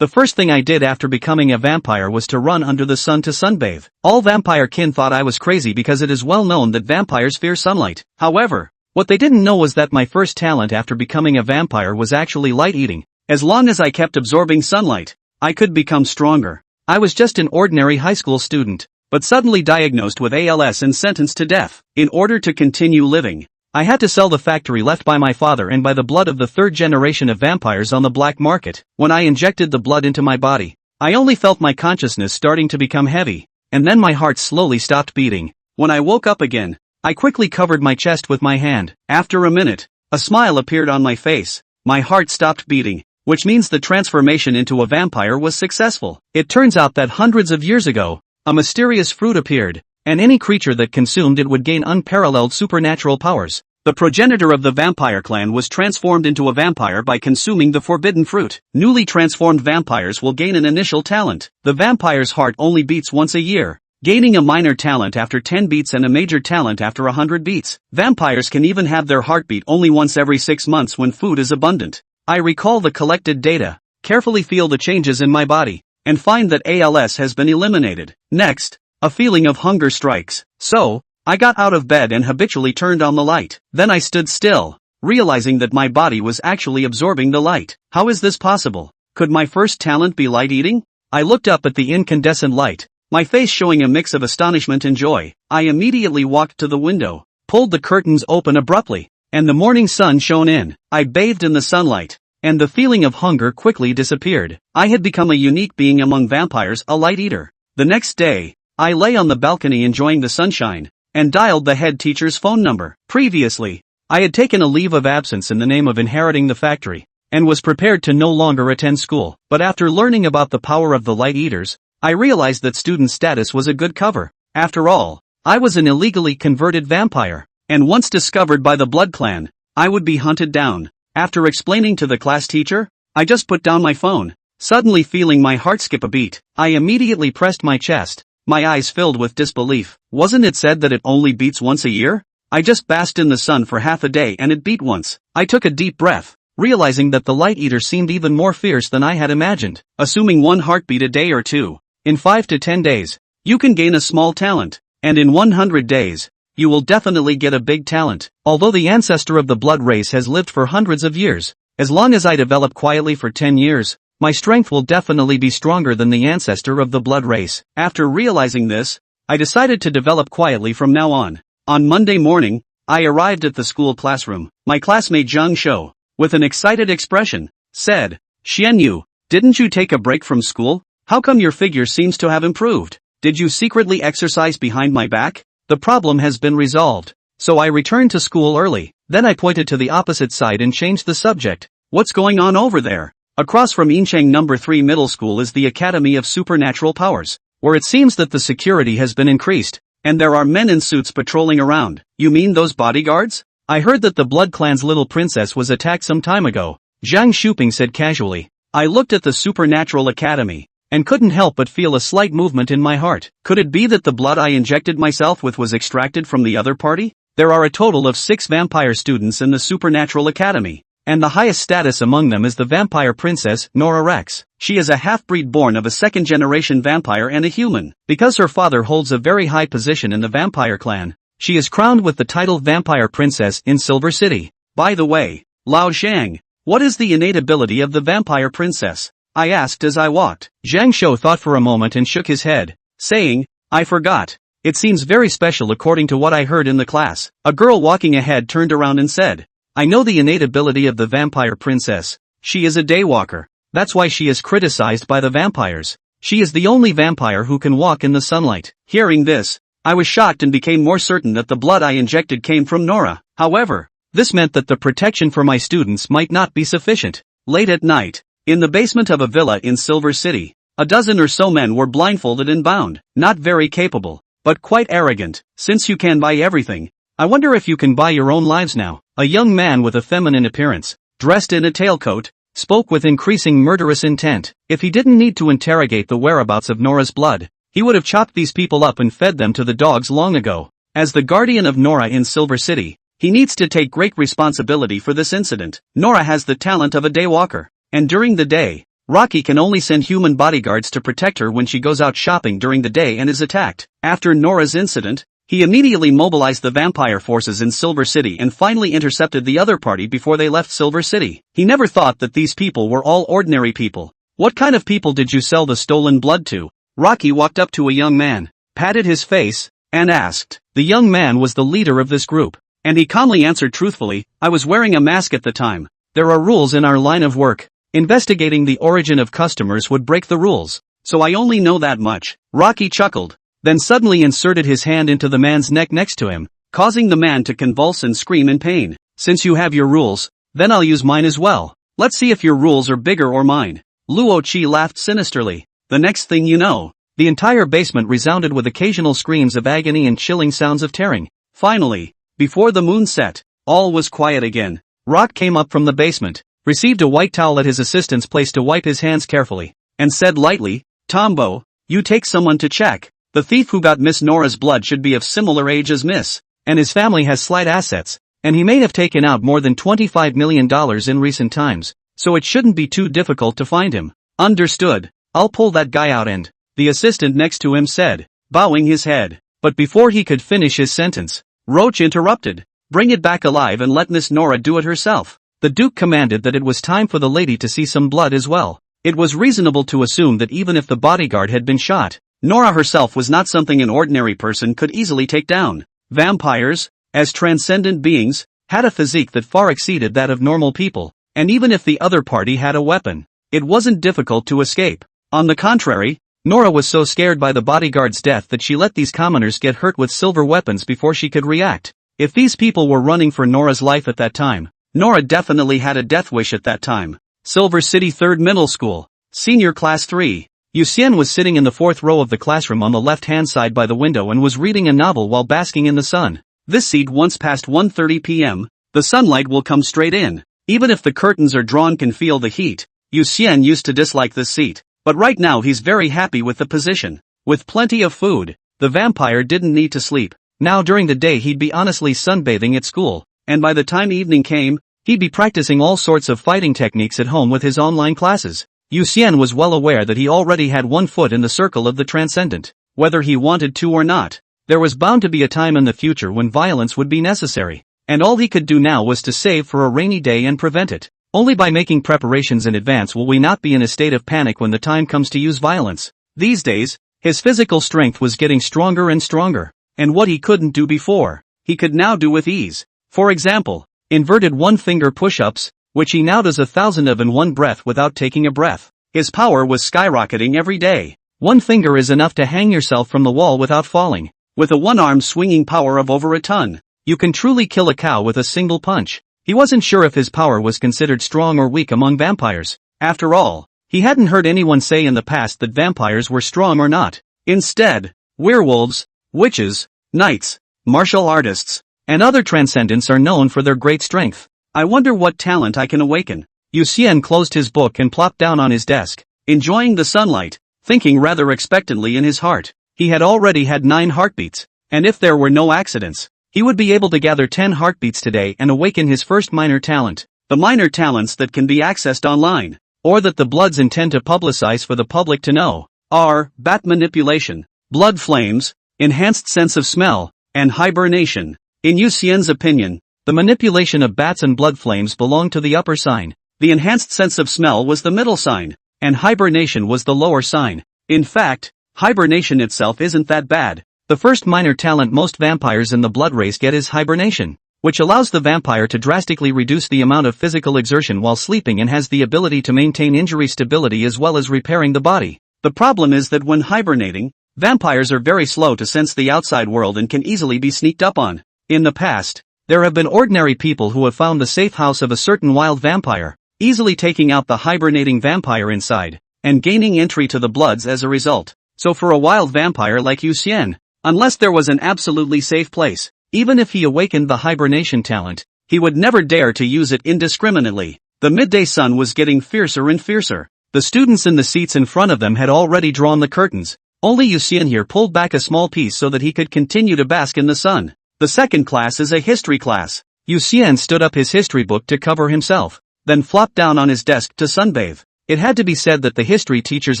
The first thing I did after becoming a vampire was to run under the sun to sunbathe. All vampire kin thought I was crazy because it is well known that vampires fear sunlight. However, what they didn't know was that my first talent after becoming a vampire was actually light eating. As long as I kept absorbing sunlight, I could become stronger. I was just an ordinary high school student, but suddenly diagnosed with ALS and sentenced to death. In order to continue living, I had to sell the factory left by my father and by the blood of the third generation of vampires on the black market. When I injected the blood into my body, I only felt my consciousness starting to become heavy, and then my heart slowly stopped beating. When I woke up again, I quickly covered my chest with my hand. After a minute, a smile appeared on my face. My heart stopped beating, which means the transformation into a vampire was successful. It turns out that hundreds of years ago, a mysterious fruit appeared, and any creature that consumed it would gain unparalleled supernatural powers. The progenitor of the vampire clan was transformed into a vampire by consuming the forbidden fruit. Newly transformed vampires will gain an initial talent. The vampire's heart only beats once a year, gaining a minor talent after 10 beats and a major talent after 100 beats. Vampires can even have their heartbeat only once every 6 months when food is abundant. I recall the collected data, carefully feel the changes in my body, and find that ALS has been eliminated. Next, a feeling of hunger strikes. So, I got out of bed and habitually turned on the light. Then I stood still, realizing that my body was actually absorbing the light. How is this possible? Could my first talent be light eating? I looked up at the incandescent light, my face showing a mix of astonishment and joy. I immediately walked to the window, pulled the curtains open abruptly, and the morning sun shone in. I bathed in the sunlight, and the feeling of hunger quickly disappeared. I had become a unique being among vampires, a light eater. The next day, I lay on the balcony enjoying the sunshine, and dialed the head teacher's phone number. Previously, I had taken a leave of absence in the name of inheriting the factory, and was prepared to no longer attend school. But after learning about the power of the light eaters, I realized that student status was a good cover. After all, I was an illegally converted vampire, and once discovered by the Blood Clan, I would be hunted down. After explaining to the class teacher, I just put down my phone, suddenly feeling my heart skip a beat. I immediately pressed my chest, my eyes filled with disbelief. Wasn't it said that it only beats once a year? I just basked in the sun for half a day and it beat once. I took a deep breath, realizing that the light eater seemed even more fierce than I had imagined. Assuming one heartbeat a day or two, in 5 to 10 days, you can gain a small talent, and in 100 days, you will definitely get a big talent. Although the ancestor of the blood race has lived for hundreds of years, as long as I develop quietly for 10 years, my strength will definitely be stronger than the ancestor of the blood race. After realizing this, I decided to develop quietly from now on. On Monday morning, I arrived at the school classroom. My classmate Zhang Shou, with an excited expression, said, "Xianyu, didn't you take a break from school? How come your figure seems to have improved? Did you secretly exercise behind my back?" The problem has been resolved, so I returned to school early. Then I pointed to the opposite side and changed the subject. "What's going on over there?" Across from Yincheng No. 3 Middle School is the Academy of Supernatural Powers, where it seems that the security has been increased, and there are men in suits patrolling around. "You mean those bodyguards? I heard that the Blood Clan's little princess was attacked some time ago," Zhang Shuping said casually. I looked at the Supernatural Academy, and couldn't help but feel a slight movement in my heart. Could it be that the blood I injected myself with was extracted from the other party? There are a total of 6 vampire students in the Supernatural Academy, and the highest status among them is the vampire princess, Nora. She is a half-breed born of a second-generation vampire and a human. Because her father holds a very high position in the vampire clan, she is crowned with the title Vampire Princess in Silver City. By the way, Lao Zhang, what is the innate ability of the vampire princess? I asked as I walked. Zhang Shou thought for a moment and shook his head, saying, "I forgot. It seems very special according to what I heard in the class." A girl walking ahead turned around and said, "I know the innate ability of the vampire princess. She is a daywalker. That's why she is criticized by the vampires. She is the only vampire who can walk in the sunlight." Hearing this, I was shocked and became more certain that the blood I injected came from Nora. However, this meant that the protection for my students might not be sufficient. Late at night, in the basement of a villa in Silver City, a dozen or so men were blindfolded and bound. Not very capable, but quite arrogant. "Since you can buy everything, I wonder if you can buy your own lives now." A young man with a feminine appearance, dressed in a tailcoat, spoke with increasing murderous intent. If he didn't need to interrogate the whereabouts of Nora's blood, he would have chopped these people up and fed them to the dogs long ago. As the guardian of Nora in Silver City, he needs to take great responsibility for this incident. Nora has the talent of a daywalker, and during the day, Rocky can only send human bodyguards to protect her when she goes out shopping during the day and is attacked. After Nora's incident, he immediately mobilized the vampire forces in Silver City and finally intercepted the other party before they left Silver City. He never thought that these people were all ordinary people. What kind of people did you sell the stolen blood to? Rocky walked up to a young man, patted his face, and asked. The young man was the leader of this group, and he calmly answered truthfully, I was wearing a mask at the time. There are rules in our line of work. Investigating the origin of customers would break the rules, so I only know that much. Rocky chuckled, then suddenly inserted his hand into the man's neck next to him, causing the man to convulse and scream in pain. Since you have your rules, then I'll use mine as well. Let's see if your rules are bigger or mine. Luo Qi laughed sinisterly. The next thing you know, the entire basement resounded with occasional screams of agony and chilling sounds of tearing. Finally, before the moon set, all was quiet again. Rock came up from the basement, received a white towel at his assistant's place to wipe his hands carefully, and said lightly, Tombo, you take someone to check. The thief who got Miss Nora's blood should be of similar age as Miss, and his family has slight assets, and he may have taken out more than $25 million in recent times, so it shouldn't be too difficult to find him. Understood. I'll pull that guy out and, the assistant next to him said, bowing his head. But before he could finish his sentence, Roach interrupted. Bring it back alive and let Miss Nora do it herself. The Duke commanded that it was time for the lady to see some blood as well. It was reasonable to assume that even if the bodyguard had been shot, Nora herself was not something an ordinary person could easily take down. Vampires, as transcendent beings, had a physique that far exceeded that of normal people, and even if the other party had a weapon, it wasn't difficult to escape. On the contrary, Nora was so scared by the bodyguard's death that she let these commoners get hurt with silver weapons before she could react. If these people were running for Nora's life at that time, Nora definitely had a death wish at that time. Silver City 3rd Middle School, Senior Class 3. Yu Xian was sitting in the 4th row of the classroom on the left-hand side by the window and was reading a novel while basking in the sun. This seat once past 1:30 p.m., the sunlight will come straight in. Even if the curtains are drawn can feel the heat. Yu Xian used to dislike this seat, but right now he's very happy with the position. With plenty of food, the vampire didn't need to sleep. Now during the day he'd be honestly sunbathing at school, and by the time evening came, he'd be practicing all sorts of fighting techniques at home with his online classes. Yu Xian was well aware that he already had one foot in the circle of the transcendent. Whether he wanted to or not, there was bound to be a time in the future when violence would be necessary, and all he could do now was to save for a rainy day and prevent it. Only by making preparations in advance will we not be in a state of panic when the time comes to use violence. These days, his physical strength was getting stronger and stronger, and what he couldn't do before, he could now do with ease. For example, inverted one-finger push-ups, which he now does 1,000 of in one breath without taking a breath. His power was skyrocketing every day. One finger is enough to hang yourself from the wall without falling. With a one-arm swinging power of over a ton, you can truly kill a cow with a single punch. He wasn't sure if his power was considered strong or weak among vampires. After all, he hadn't heard anyone say in the past that vampires were strong or not. Instead, werewolves, witches, knights, martial artists, and other transcendents are known for their great strength. I wonder what talent I can awaken. Yu Xian closed his book and plopped down on his desk, enjoying the sunlight, thinking rather expectantly in his heart. He had already had 9 heartbeats, and if there were no accidents, he would be able to gather 10 heartbeats today and awaken his first minor talent. The minor talents that can be accessed online, or that the Bloods intend to publicize for the public to know, are bat manipulation, blood flames, enhanced sense of smell, and hibernation. In Yu Xian's opinion, the manipulation of bats and blood flames belonged to the upper sign. The enhanced sense of smell was the middle sign, and hibernation was the lower sign. In fact, hibernation itself isn't that bad. The first minor talent most vampires in the blood race get is hibernation, which allows the vampire to drastically reduce the amount of physical exertion while sleeping and has the ability to maintain injury stability as well as repairing the body. The problem is that when hibernating, vampires are very slow to sense the outside world and can easily be sneaked up on. In the past, there have been ordinary people who have found the safe house of a certain wild vampire, easily taking out the hibernating vampire inside, and gaining entry to the Bloods as a result. So for a wild vampire like Yu Xian, unless there was an absolutely safe place, even if he awakened the hibernation talent, he would never dare to use it indiscriminately. The midday sun was getting fiercer and fiercer. The students in the seats in front of them had already drawn the curtains. Only Yu Xian here pulled back a small piece so that he could continue to bask in the sun. The second class is a history class. Yu Xian stood up his history book to cover himself, then flopped down on his desk to sunbathe. It had to be said that the history teacher's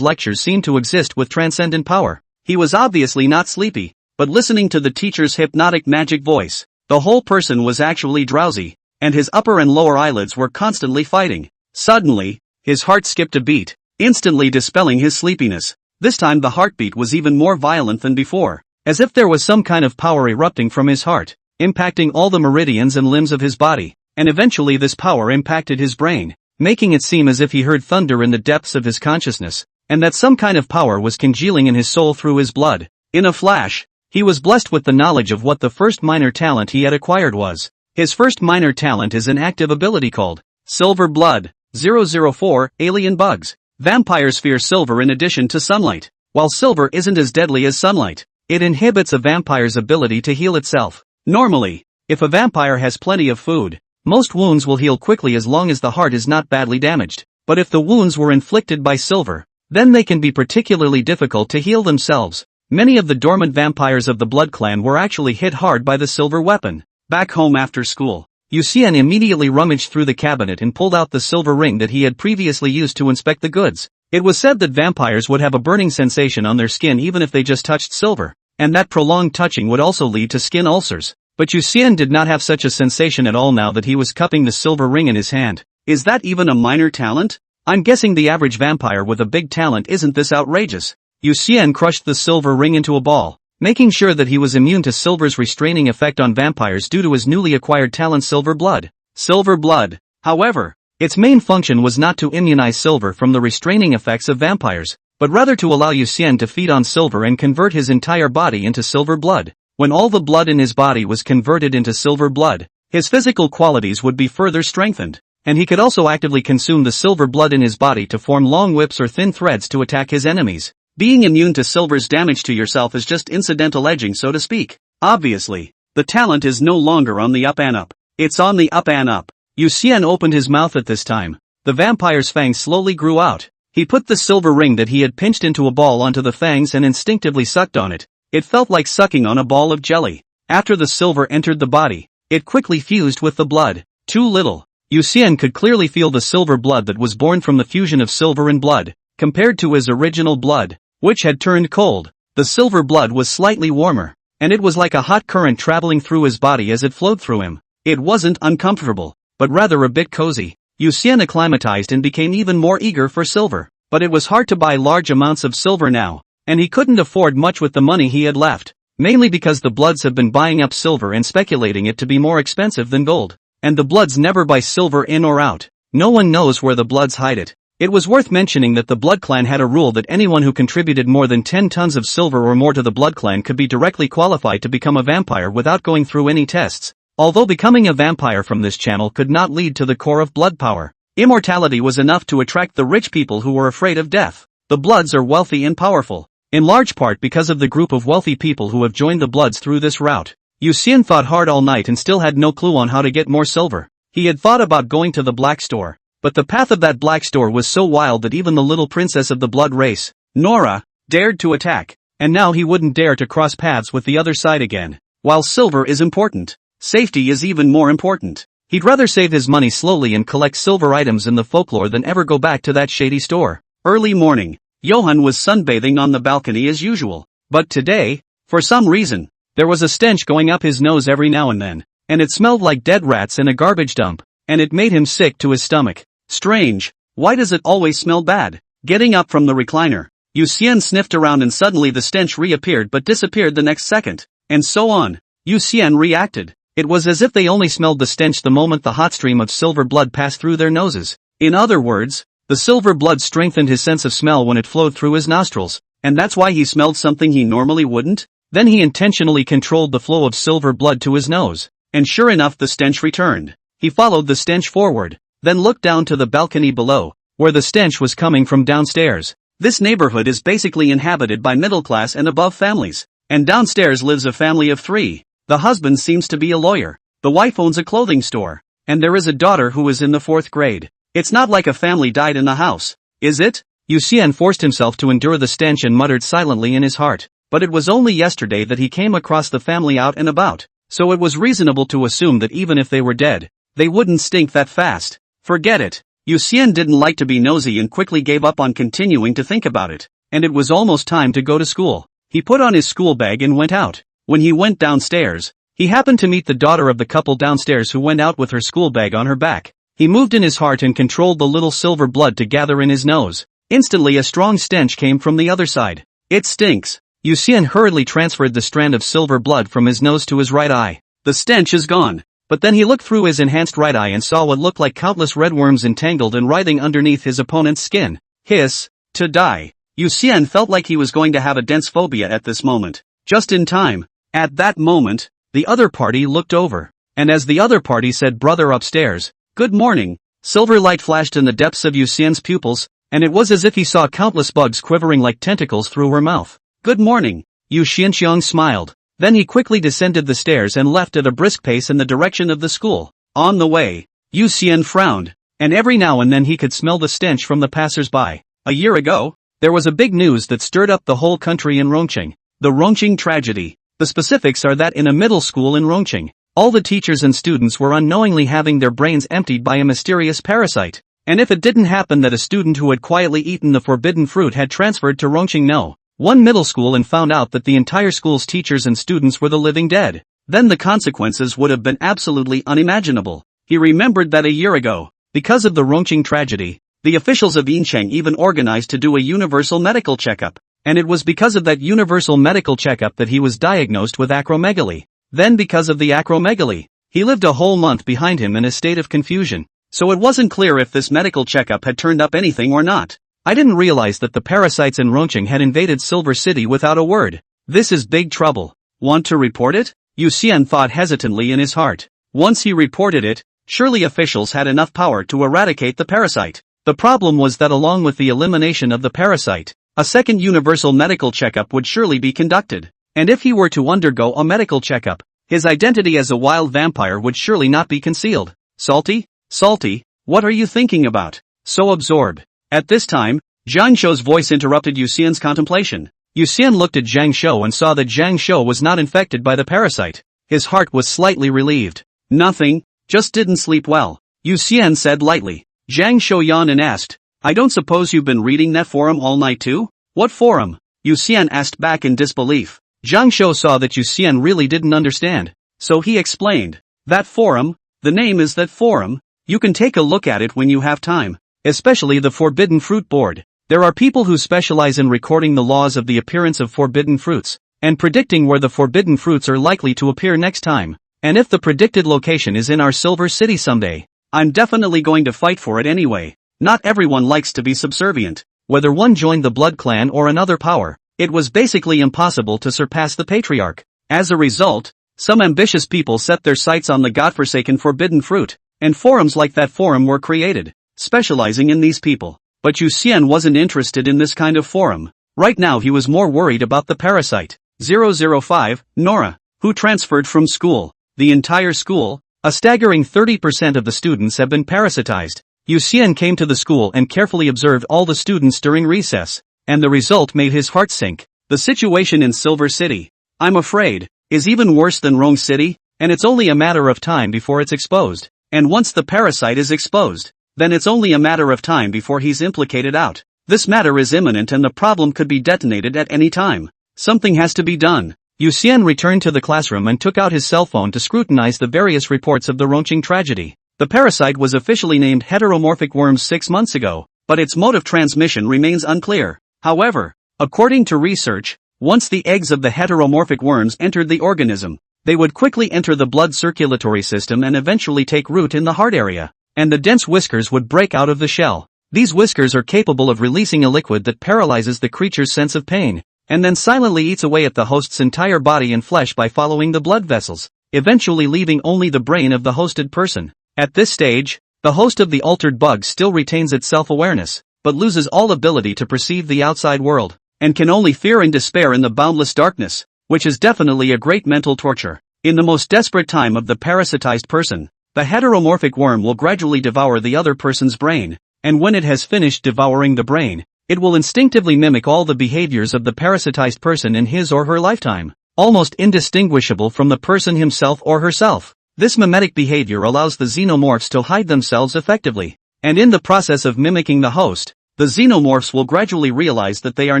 lectures seemed to exist with transcendent power. He was obviously not sleepy, but listening to the teacher's hypnotic magic voice, the whole person was actually drowsy, and his upper and lower eyelids were constantly fighting. Suddenly, his heart skipped a beat, instantly dispelling his sleepiness. This time the heartbeat was even more violent than before, as if there was some kind of power erupting from his heart, impacting all the meridians and limbs of his body, and eventually this power impacted his brain, making it seem as if he heard thunder in the depths of his consciousness, and that some kind of power was congealing in his soul through his blood. In a flash, he was blessed with the knowledge of what the first minor talent he had acquired was. His first minor talent is an active ability called Silver Blood. 004, Alien Bugs. Vampires fear silver in addition to sunlight. While silver isn't as deadly as sunlight, it inhibits a vampire's ability to heal itself. Normally, if a vampire has plenty of food, most wounds will heal quickly as long as the heart is not badly damaged. But if the wounds were inflicted by silver, then they can be particularly difficult to heal themselves. Many of the dormant vampires of the Blood Clan were actually hit hard by the silver weapon. Back home after school, Yuxian immediately rummaged through the cabinet and pulled out the silver ring that he had previously used to inspect the goods. It was said that vampires would have a burning sensation on their skin even if they just touched silver, and that prolonged touching would also lead to skin ulcers. But Yuxian did not have such a sensation at all now that he was cupping the silver ring in his hand. Is that even a minor talent? I'm guessing the average vampire with a big talent isn't this outrageous. Yuxian crushed the silver ring into a ball, making sure that he was immune to silver's restraining effect on vampires due to his newly acquired talent Silver Blood. Silver Blood, however, its main function was not to immunize silver from the restraining effects of vampires, but rather to allow Yuxian to feed on silver and convert his entire body into silver blood. When all the blood in his body was converted into silver blood, his physical qualities would be further strengthened, and he could also actively consume the silver blood in his body to form long whips or thin threads to attack his enemies. Being immune to silver's damage to yourself is just incidental edging, so to speak. Obviously, the talent is no longer on the up and up. It's on the up and up. Yuxian opened his mouth at this time. The vampire's fangs slowly grew out. He put the silver ring that he had pinched into a ball onto the fangs and instinctively sucked on it. It felt like sucking on a ball of jelly. After the silver entered the body, it quickly fused with the blood. Too little. Yuxian could clearly feel the silver blood that was born from the fusion of silver and blood, compared to his original blood, which had turned cold. The silver blood was slightly warmer, and it was like a hot current traveling through his body as it flowed through him. It wasn't uncomfortable, but rather a bit cozy. Yuxian acclimatized and became even more eager for silver, but it was hard to buy large amounts of silver now, and he couldn't afford much with the money he had left, mainly because the Bloods have been buying up silver and speculating it to be more expensive than gold, and the Bloods never buy silver in or out. No one knows where the Bloods hide it. It was worth mentioning that the Blood Clan had a rule that anyone who contributed more than 10 tons of silver or more to the Blood Clan could be directly qualified to become a vampire without going through any tests. Although becoming a vampire from this channel could not lead to the core of blood power, immortality was enough to attract the rich people who were afraid of death. The Bloods are wealthy and powerful, in large part because of the group of wealthy people who have joined the Bloods through this route. Yuxian thought hard all night and still had no clue on how to get more silver. He had thought about going to the black store, but the path of that black store was so wild that even the little princess of the blood race, Nora, dared to attack, and now he wouldn't dare to cross paths with the other side again. While silver is important, safety is even more important. He'd rather save his money slowly and collect silver items in the folklore than ever go back to that shady store. Early morning, Johann was sunbathing on the balcony as usual, but today, for some reason, there was a stench going up his nose every now and then, and it smelled like dead rats in a garbage dump, and it made him sick to his stomach. Strange, why does it always smell bad? Getting up from the recliner, Yuxian sniffed around and suddenly the stench reappeared but disappeared the next second, and so on. Yuxian reacted. It was as if they only smelled the stench the moment the hot stream of silver blood passed through their noses. In other words, the silver blood strengthened his sense of smell when it flowed through his nostrils, and that's why he smelled something he normally wouldn't? Then he intentionally controlled the flow of silver blood to his nose, and sure enough the stench returned. He followed the stench forward, then looked down to the balcony below, where the stench was coming from downstairs. This neighborhood is basically inhabited by middle-class and above families, and downstairs lives a family of 3. The husband seems to be a lawyer, the wife owns a clothing store, and there is a daughter who is in the 4th grade. It's not like a family died in the house, is it? Yuxian forced himself to endure the stench and muttered silently in his heart, but it was only yesterday that he came across the family out and about, so it was reasonable to assume that even if they were dead, they wouldn't stink that fast. Forget it. Yu Xian didn't like to be nosy and quickly gave up on continuing to think about it, and it was almost time to go to school. He put on his school bag and went out. When he went downstairs, he happened to meet the daughter of the couple downstairs who went out with her school bag on her back. He moved in his heart and controlled the little silver blood to gather in his nose. Instantly a strong stench came from the other side. It stinks. Yu Xian hurriedly transferred the strand of silver blood from his nose to his right eye. The stench is gone. But then he looked through his enhanced right eye and saw what looked like countless red worms entangled and writhing underneath his opponent's skin. Hiss. To die. Yu Xian felt like he was going to have a dense phobia at this moment. Just in time. At that moment, the other party looked over. And as the other party said brother upstairs, good morning, silver light flashed in the depths of Yu Xian's pupils, and it was as if he saw countless bugs quivering like tentacles through her mouth. Good morning. Yu Xianxiang smiled. Then he quickly descended the stairs and left at a brisk pace in the direction of the school. On the way, Yu Xian frowned, and every now and then he could smell the stench from the passers-by. A year ago, there was a big news that stirred up the whole country in Rongqing. The Rongqing tragedy. The specifics are that in a middle school in Rongqing, all the teachers and students were unknowingly having their brains emptied by a mysterious parasite. And if it didn't happen that a student who had quietly eaten the forbidden fruit had transferred to Rongqing No. 1 middle school and found out that the entire school's teachers and students were the living dead, then the consequences would have been absolutely unimaginable. He remembered that a year ago, because of the Rongqing tragedy, the officials of Yincheng even organized to do a universal medical checkup, and it was because of that universal medical checkup that he was diagnosed with acromegaly. Then because of the acromegaly, he lived a whole month behind him in a state of confusion, so it wasn't clear if this medical checkup had turned up anything or not. I didn't realize that the parasites in Rongqing had invaded Silver City without a word. This is big trouble. Want to report it? Yu Xian thought hesitantly in his heart. Once he reported it, surely officials had enough power to eradicate the parasite. The problem was that along with the elimination of the parasite, a second universal medical checkup would surely be conducted. And if he were to undergo a medical checkup, his identity as a wild vampire would surely not be concealed. Salty? Salty, what are you thinking about? So absorbed. At this time, Zhang Shou's voice interrupted Yu Xian's contemplation. Yu Xian looked at Zhang Shou and saw that Zhang Shou was not infected by the parasite. His heart was slightly relieved. Nothing, just didn't sleep well, Yu Xian said lightly. Zhang Shou yawned and asked, I don't suppose you've been reading that forum all night too? What forum? Yu Xian asked back in disbelief. Zhang Shou saw that Yu Xian really didn't understand, so he explained. That forum, the name is that forum, you can take a look at it when you have time. Especially the Forbidden Fruit Board. There are people who specialize in recording the laws of the appearance of forbidden fruits, and predicting where the forbidden fruits are likely to appear next time. And if the predicted location is in our Silver City someday, I'm definitely going to fight for it anyway. Not everyone likes to be subservient. Whether one joined the Blood Clan or another power, it was basically impossible to surpass the Patriarch. As a result, some ambitious people set their sights on the godforsaken forbidden fruit, and forums like that forum were created, specializing in these people. But Yu Xian wasn't interested in this kind of forum. Right now he was more worried about the parasite. 005, Nora, who transferred from school. The entire school, a staggering 30% of the students have been parasitized. Yu Xian came to the school and carefully observed all the students during recess, and the result made his heart sink. The situation in Silver City, I'm afraid, is even worse than Rong City, and it's only a matter of time before it's exposed. And once the parasite is exposed, then it's only a matter of time before he's implicated out. This matter is imminent and the problem could be detonated at any time. Something has to be done. Yu Xian returned to the classroom and took out his cell phone to scrutinize the various reports of the Rongqing tragedy. The parasite was officially named heteromorphic worms 6 months ago, but its mode of transmission remains unclear. However, according to research, once the eggs of the heteromorphic worms entered the organism, they would quickly enter the blood circulatory system and eventually take root in the heart area, and the dense whiskers would break out of the shell. These whiskers are capable of releasing a liquid that paralyzes the creature's sense of pain, and then silently eats away at the host's entire body and flesh by following the blood vessels, eventually leaving only the brain of the hosted person. At this stage, the host of the altered bug still retains its self-awareness, but loses all ability to perceive the outside world, and can only fear and despair in the boundless darkness, which is definitely a great mental torture. In the most desperate time of the parasitized person, the heteromorphic worm will gradually devour the other person's brain, and when it has finished devouring the brain, it will instinctively mimic all the behaviors of the parasitized person in his or her lifetime, almost indistinguishable from the person himself or herself. This mimetic behavior allows the xenomorphs to hide themselves effectively. and in the process of mimicking the host, the xenomorphs will gradually realize that they are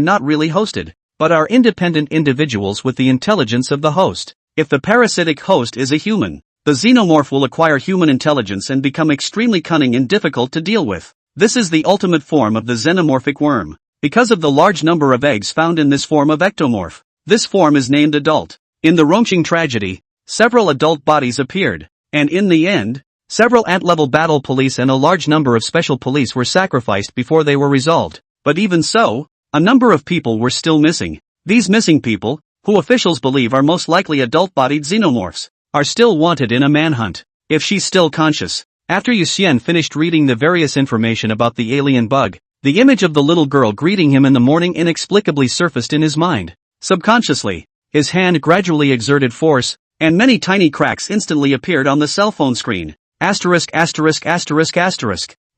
not really hosted, but are independent individuals with the intelligence of the host. If the parasitic host is a human, the xenomorph will acquire human intelligence and become extremely cunning and difficult to deal with. This is the ultimate form of the xenomorphic worm. Because of the large number of eggs found in this form of ectomorph, this form is named adult. In the Rongqing tragedy, several adult bodies appeared, and in the end, several ant-level battle police and a large number of special police were sacrificed before they were resolved. But even so, a number of people were still missing. These missing people, who officials believe are most likely adult-bodied xenomorphs, are still wanted in a manhunt. If she's still conscious. After Yu Xian finished reading the various information about the alien bug, the image of the little girl greeting him in the morning inexplicably surfaced in his mind. Subconsciously, his hand gradually exerted force, and many tiny cracks instantly appeared on the cell phone screen. Asterisk.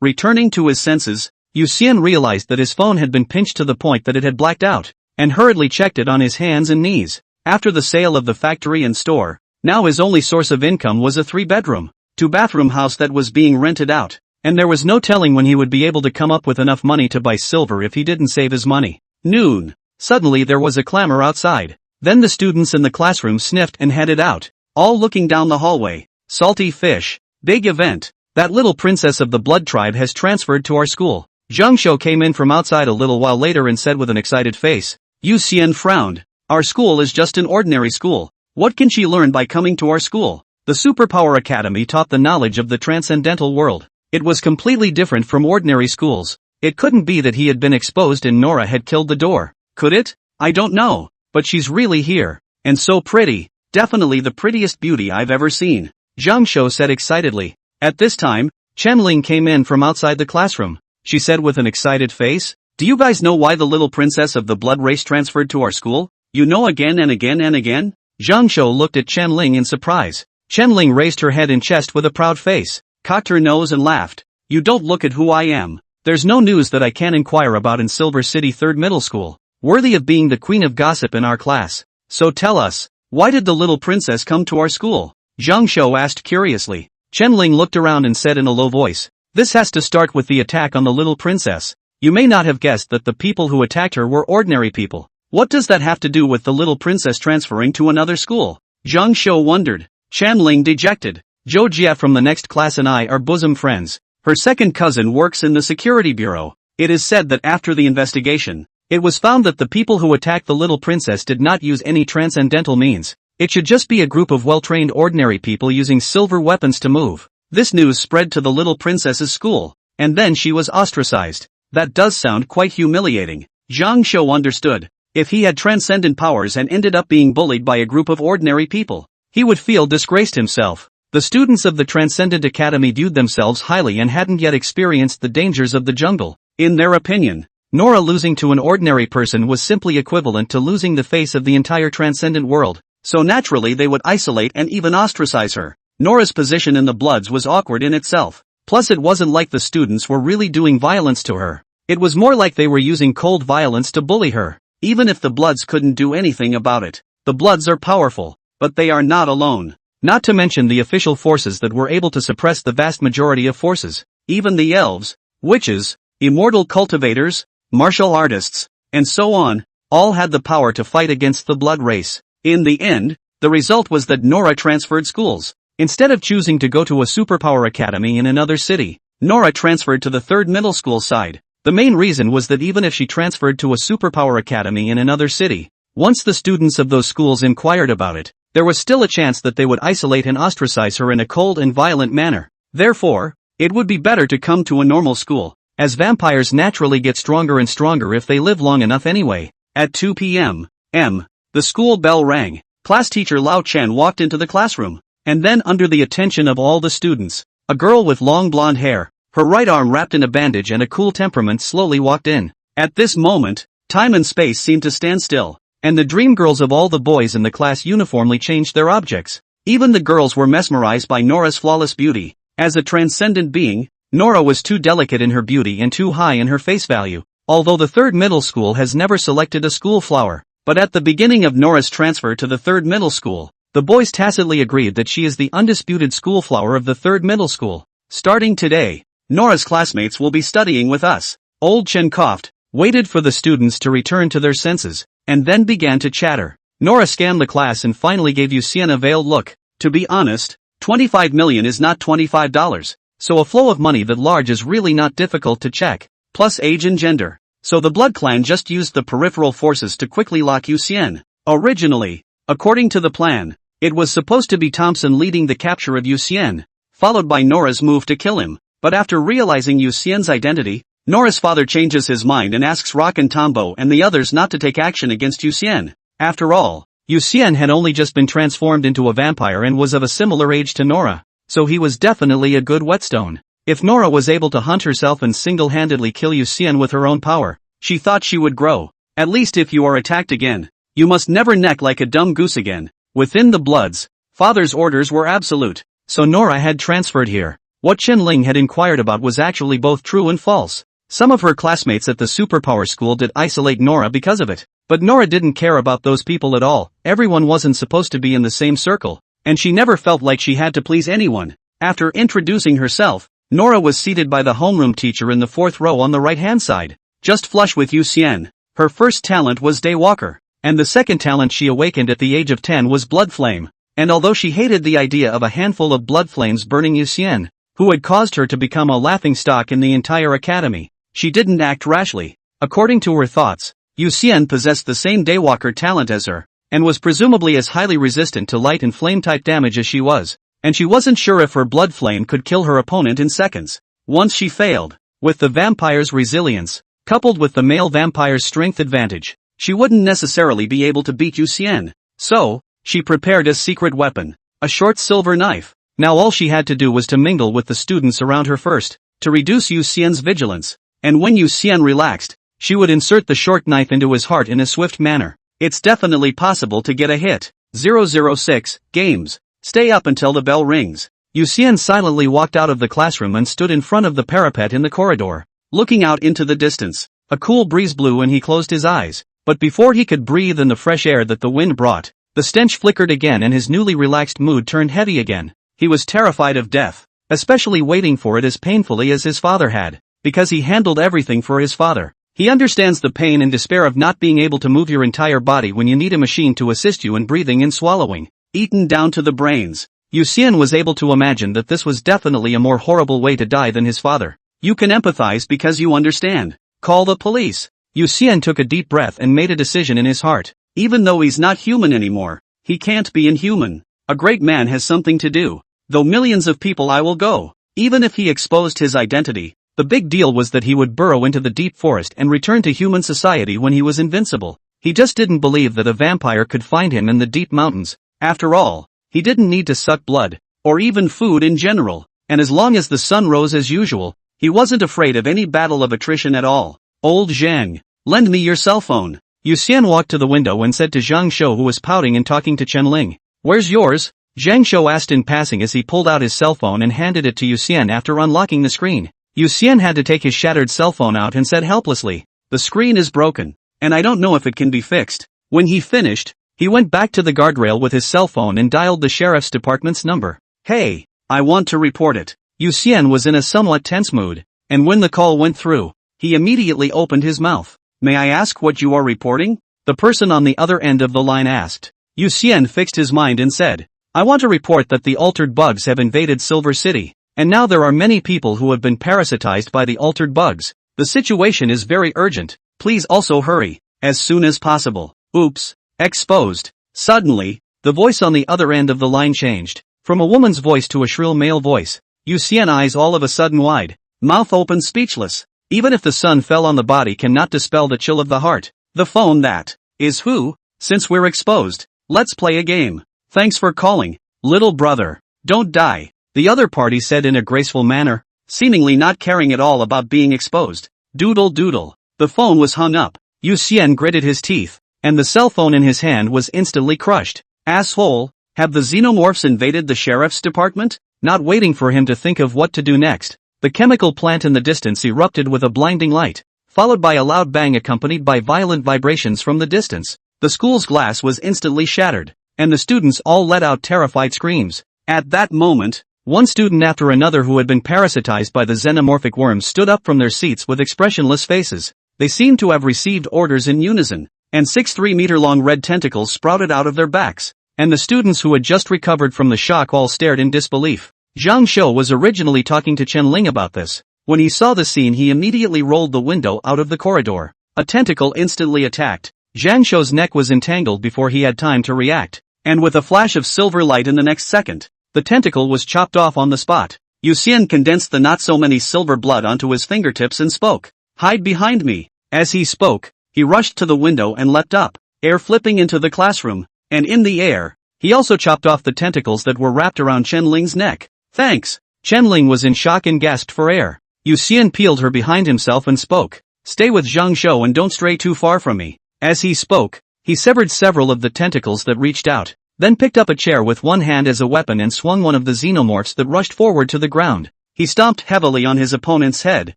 Returning to his senses, Yu Xian realized that his phone had been pinched to the point that it had blacked out, and hurriedly checked it on his hands and knees. After the sale of the factory and store, now his only source of income was a 3-bedroom, 2-bathroom house that was being rented out, and there was no telling when he would be able to come up with enough money to buy silver if he didn't save his money. Noon. Suddenly there was a clamor outside. Then the students in the classroom sniffed and headed out, all looking down the hallway. Salty fish. Big event. That little princess of the blood tribe has transferred to our school. Zhang Shou came in from outside a little while later and said with an excited face. Yu Xian frowned. Our school is just an ordinary school. What can she learn by coming to our school? The Superpower Academy taught the knowledge of the transcendental world. It was completely different from ordinary schools. It couldn't be that he had been exposed and Nora had killed the door. Could it? I don't know. But she's really here. And so pretty. Definitely the prettiest beauty I've ever seen. Zhang Shou said excitedly. At this time, Chen came in from outside the classroom. She said with an excited face. Do you guys know why the little princess of the blood race transferred to our school? You know, again and again and again? Zhang Shou looked at Chen Ling in surprise. Chen Ling raised her head and chest with a proud face, cocked her nose and laughed. You don't look at who I am. There's no news that I can inquire about in Silver City 3rd Middle School, worthy of being the queen of gossip in our class. So tell us, why did the little princess come to our school? Zhang Shou asked curiously. Chen Ling looked around and said in a low voice. This has to start with the attack on the little princess. You may not have guessed that the people who attacked her were ordinary people. What does that have to do with the little princess transferring to another school? Zhang Shou wondered. Chen Ling dejected. Zhou Jia from the next class and I are bosom friends. Her second cousin works in the security bureau. It is said that after the investigation, it was found that the people who attacked the little princess did not use any transcendental means. It should just be a group of well-trained ordinary people using silver weapons to move. This news spread to the little princess's school, and then she was ostracized. That does sound quite humiliating. Zhang Shou understood. If he had transcendent powers and ended up being bullied by a group of ordinary people, he would feel disgraced himself. The students of the Transcendent Academy viewed themselves highly and hadn't yet experienced the dangers of the jungle. In their opinion, Nora losing to an ordinary person was simply equivalent to losing the face of the entire transcendent world, so naturally they would isolate and even ostracize her. Nora's position in the Bloods was awkward in itself. Plus it wasn't like the students were really doing violence to her. It was more like they were using cold violence to bully her. Even if the Bloods couldn't do anything about it. The Bloods are powerful, but they are not alone. Not to mention the official forces that were able to suppress the vast majority of forces. Even the elves, witches, immortal cultivators, martial artists, and so on, all had the power to fight against the blood race. In the end, the result was that Nora transferred schools. Instead of choosing to go to a superpower academy in another city, Nora transferred to the 3rd middle school side. The main reason was that even if she transferred to a superpower academy in another city, once the students of those schools inquired about it, there was still a chance that they would isolate and ostracize her in a cold and violent manner. Therefore, it would be better to come to a normal school, as vampires naturally get stronger and stronger if they live long enough anyway. At 2 p.m., the school bell rang. Class teacher Lao Chen walked into the classroom, and then under the attention of all the students, a girl with long blonde hair, her right arm wrapped in a bandage and a cool temperament slowly walked in. At this moment, time and space seemed to stand still, and the dream girls of all the boys in the class uniformly changed their objects. Even the girls were mesmerized by Nora's flawless beauty. As a transcendent being, Nora was too delicate in her beauty and too high in her face value. Although the 3rd middle school has never selected a school flower, but at the beginning of Nora's transfer to the 3rd middle school, the boys tacitly agreed that she is the undisputed school flower of the 3rd middle school. Starting today, Nora's classmates will be studying with us. Old Chen coughed, waited for the students to return to their senses, and then began to chatter. Nora scanned the class and finally gave Yuxian a veiled look. To be honest, 25 million is not $25, so a flow of money that large is really not difficult to check, plus age and gender. So the Blood Clan just used the peripheral forces to quickly lock Yuxian. Originally, according to the plan, it was supposed to be Thompson leading the capture of Yuxian, followed by Nora's move to kill him, but after realizing Yuxian's identity, Nora's father changes his mind and asks Rock and Tombo and the others not to take action against Yuxian. After all, Yuxian had only just been transformed into a vampire and was of a similar age to Nora, so he was definitely a good whetstone. If Nora was able to hunt herself and single-handedly kill Yuxian with her own power, she thought she would grow. At least if you are attacked again, you must never neck like a dumb goose again. Within the Bloods, father's orders were absolute, so Nora had transferred here. What Chen Ling had inquired about was actually both true and false. Some of her classmates at the superpower school did isolate Nora because of it, but Nora didn't care about those people at all. Everyone wasn't supposed to be in the same circle, and she never felt like she had to please anyone. After introducing herself, Nora was seated by the homeroom teacher in the fourth row on the right-hand side, just flush with Yuxian. Her first talent was Daywalker, and the second talent she awakened at the age of 10 was Blood Flame. And although she hated the idea of a handful of blood flames burning Yuxian, who had caused her to become a laughingstock in the entire academy, she didn't act rashly. According to her thoughts, Yuxian possessed the same Daywalker talent as her, and was presumably as highly resistant to light and flame-type damage as she was, and she wasn't sure if her blood flame could kill her opponent in seconds. Once she failed, with the vampire's resilience, coupled with the male vampire's strength advantage, she wouldn't necessarily be able to beat Yuxian. So, she prepared a secret weapon, a short silver knife. Now all she had to do was to mingle with the students around her first, to reduce Yuxian's vigilance, and when Yuxian relaxed, she would insert the short knife into his heart in a swift manner. It's definitely possible to get a hit. 006, Games. Stay up until the bell rings. Yuxian silently walked out of the classroom and stood in front of the parapet in the corridor, looking out into the distance. A cool breeze blew and he closed his eyes, but before he could breathe in the fresh air that the wind brought, the stench flickered again and his newly relaxed mood turned heavy again. He was terrified of death, especially waiting for it as painfully as his father had, because he handled everything for his father. He understands the pain and despair of not being able to move your entire body when you need a machine to assist you in breathing and swallowing, eaten down to the brains. Yuxian was able to imagine that this was definitely a more horrible way to die than his father. You can empathize because you understand. Call the police. Yuxian took a deep breath and made a decision in his heart. Even though he's not human anymore, he can't be inhuman. A great man has something to do. Though millions of people I will go. Even if he exposed his identity, the big deal was that he would burrow into the deep forest and return to human society when he was invincible. He just didn't believe that a vampire could find him in the deep mountains. After all, he didn't need to suck blood, or even food in general, and as long as the sun rose as usual, he wasn't afraid of any battle of attrition at all. Old Zhang, lend me your cell phone. Yuxian walked to the window and said to Zhang Shou, who was pouting and talking to Chen Ling. Where's yours? Zhang Shou asked in passing as he pulled out his cell phone and handed it to Yuxian after unlocking the screen. Yuxian had to take his shattered cell phone out and said helplessly, the screen is broken, and I don't know if it can be fixed. When he finished, he went back to the guardrail with his cell phone and dialed the sheriff's department's number. Hey, I want to report it. Yuxian was in a somewhat tense mood, and when the call went through, he immediately opened his mouth. May I ask what you are reporting? The person on the other end of the line asked. Yuxian fixed his mind and said, I want to report that the altered bugs have invaded Silver City, and now there are many people who have been parasitized by the altered bugs. The situation is very urgent. Please also hurry, as soon as possible. Oops, exposed. Suddenly, the voice on the other end of the line changed, from a woman's voice to a shrill male voice. Yuxian eyes all of a sudden wide, mouth open speechless. Even if the sun fell on the body cannot dispel the chill of the heart. The phone that is who? Since we're exposed, let's play a game. Thanks for calling, little brother. Don't die, the other party said in a graceful manner, seemingly not caring at all about being exposed. Doodle doodle. The phone was hung up. Yuxian gritted his teeth, and the cell phone in his hand was instantly crushed. Asshole, have the xenomorphs invaded the sheriff's department? Not waiting for him to think of what to do next, the chemical plant in the distance erupted with a blinding light, followed by a loud bang accompanied by violent vibrations from the distance. The school's glass was instantly shattered, and the students all let out terrified screams. At that moment, One student after another who had been parasitized by the xenomorphic worms stood up from their seats with expressionless faces. They seemed to have received orders in unison, and 6 3-meter-long red tentacles sprouted out of their backs. And the students who had just recovered from the shock all stared in disbelief. Zhang Shou was originally talking to Chen Ling about this. When he saw the scene, he immediately rolled the window out of the corridor. A tentacle instantly attacked. Zhang Shou's neck was entangled before he had time to react, and with a flash of silver light in the next second, the tentacle was chopped off on the spot. Yu Xian condensed the not-so-many silver blood onto his fingertips and spoke. "Hide behind me." As he spoke, he rushed to the window and leapt up, air flipping into the classroom, and in the air, he also chopped off the tentacles that were wrapped around Chen Ling's neck. "Thanks." Chen Ling was in shock and gasped for air. Yu Xian peeled her behind himself and spoke. "Stay with Zhang Shou and don't stray too far from me." As he spoke, he severed several of the tentacles that reached out, then picked up a chair with one hand as a weapon and swung one of the xenomorphs that rushed forward to the ground. He stomped heavily on his opponent's head,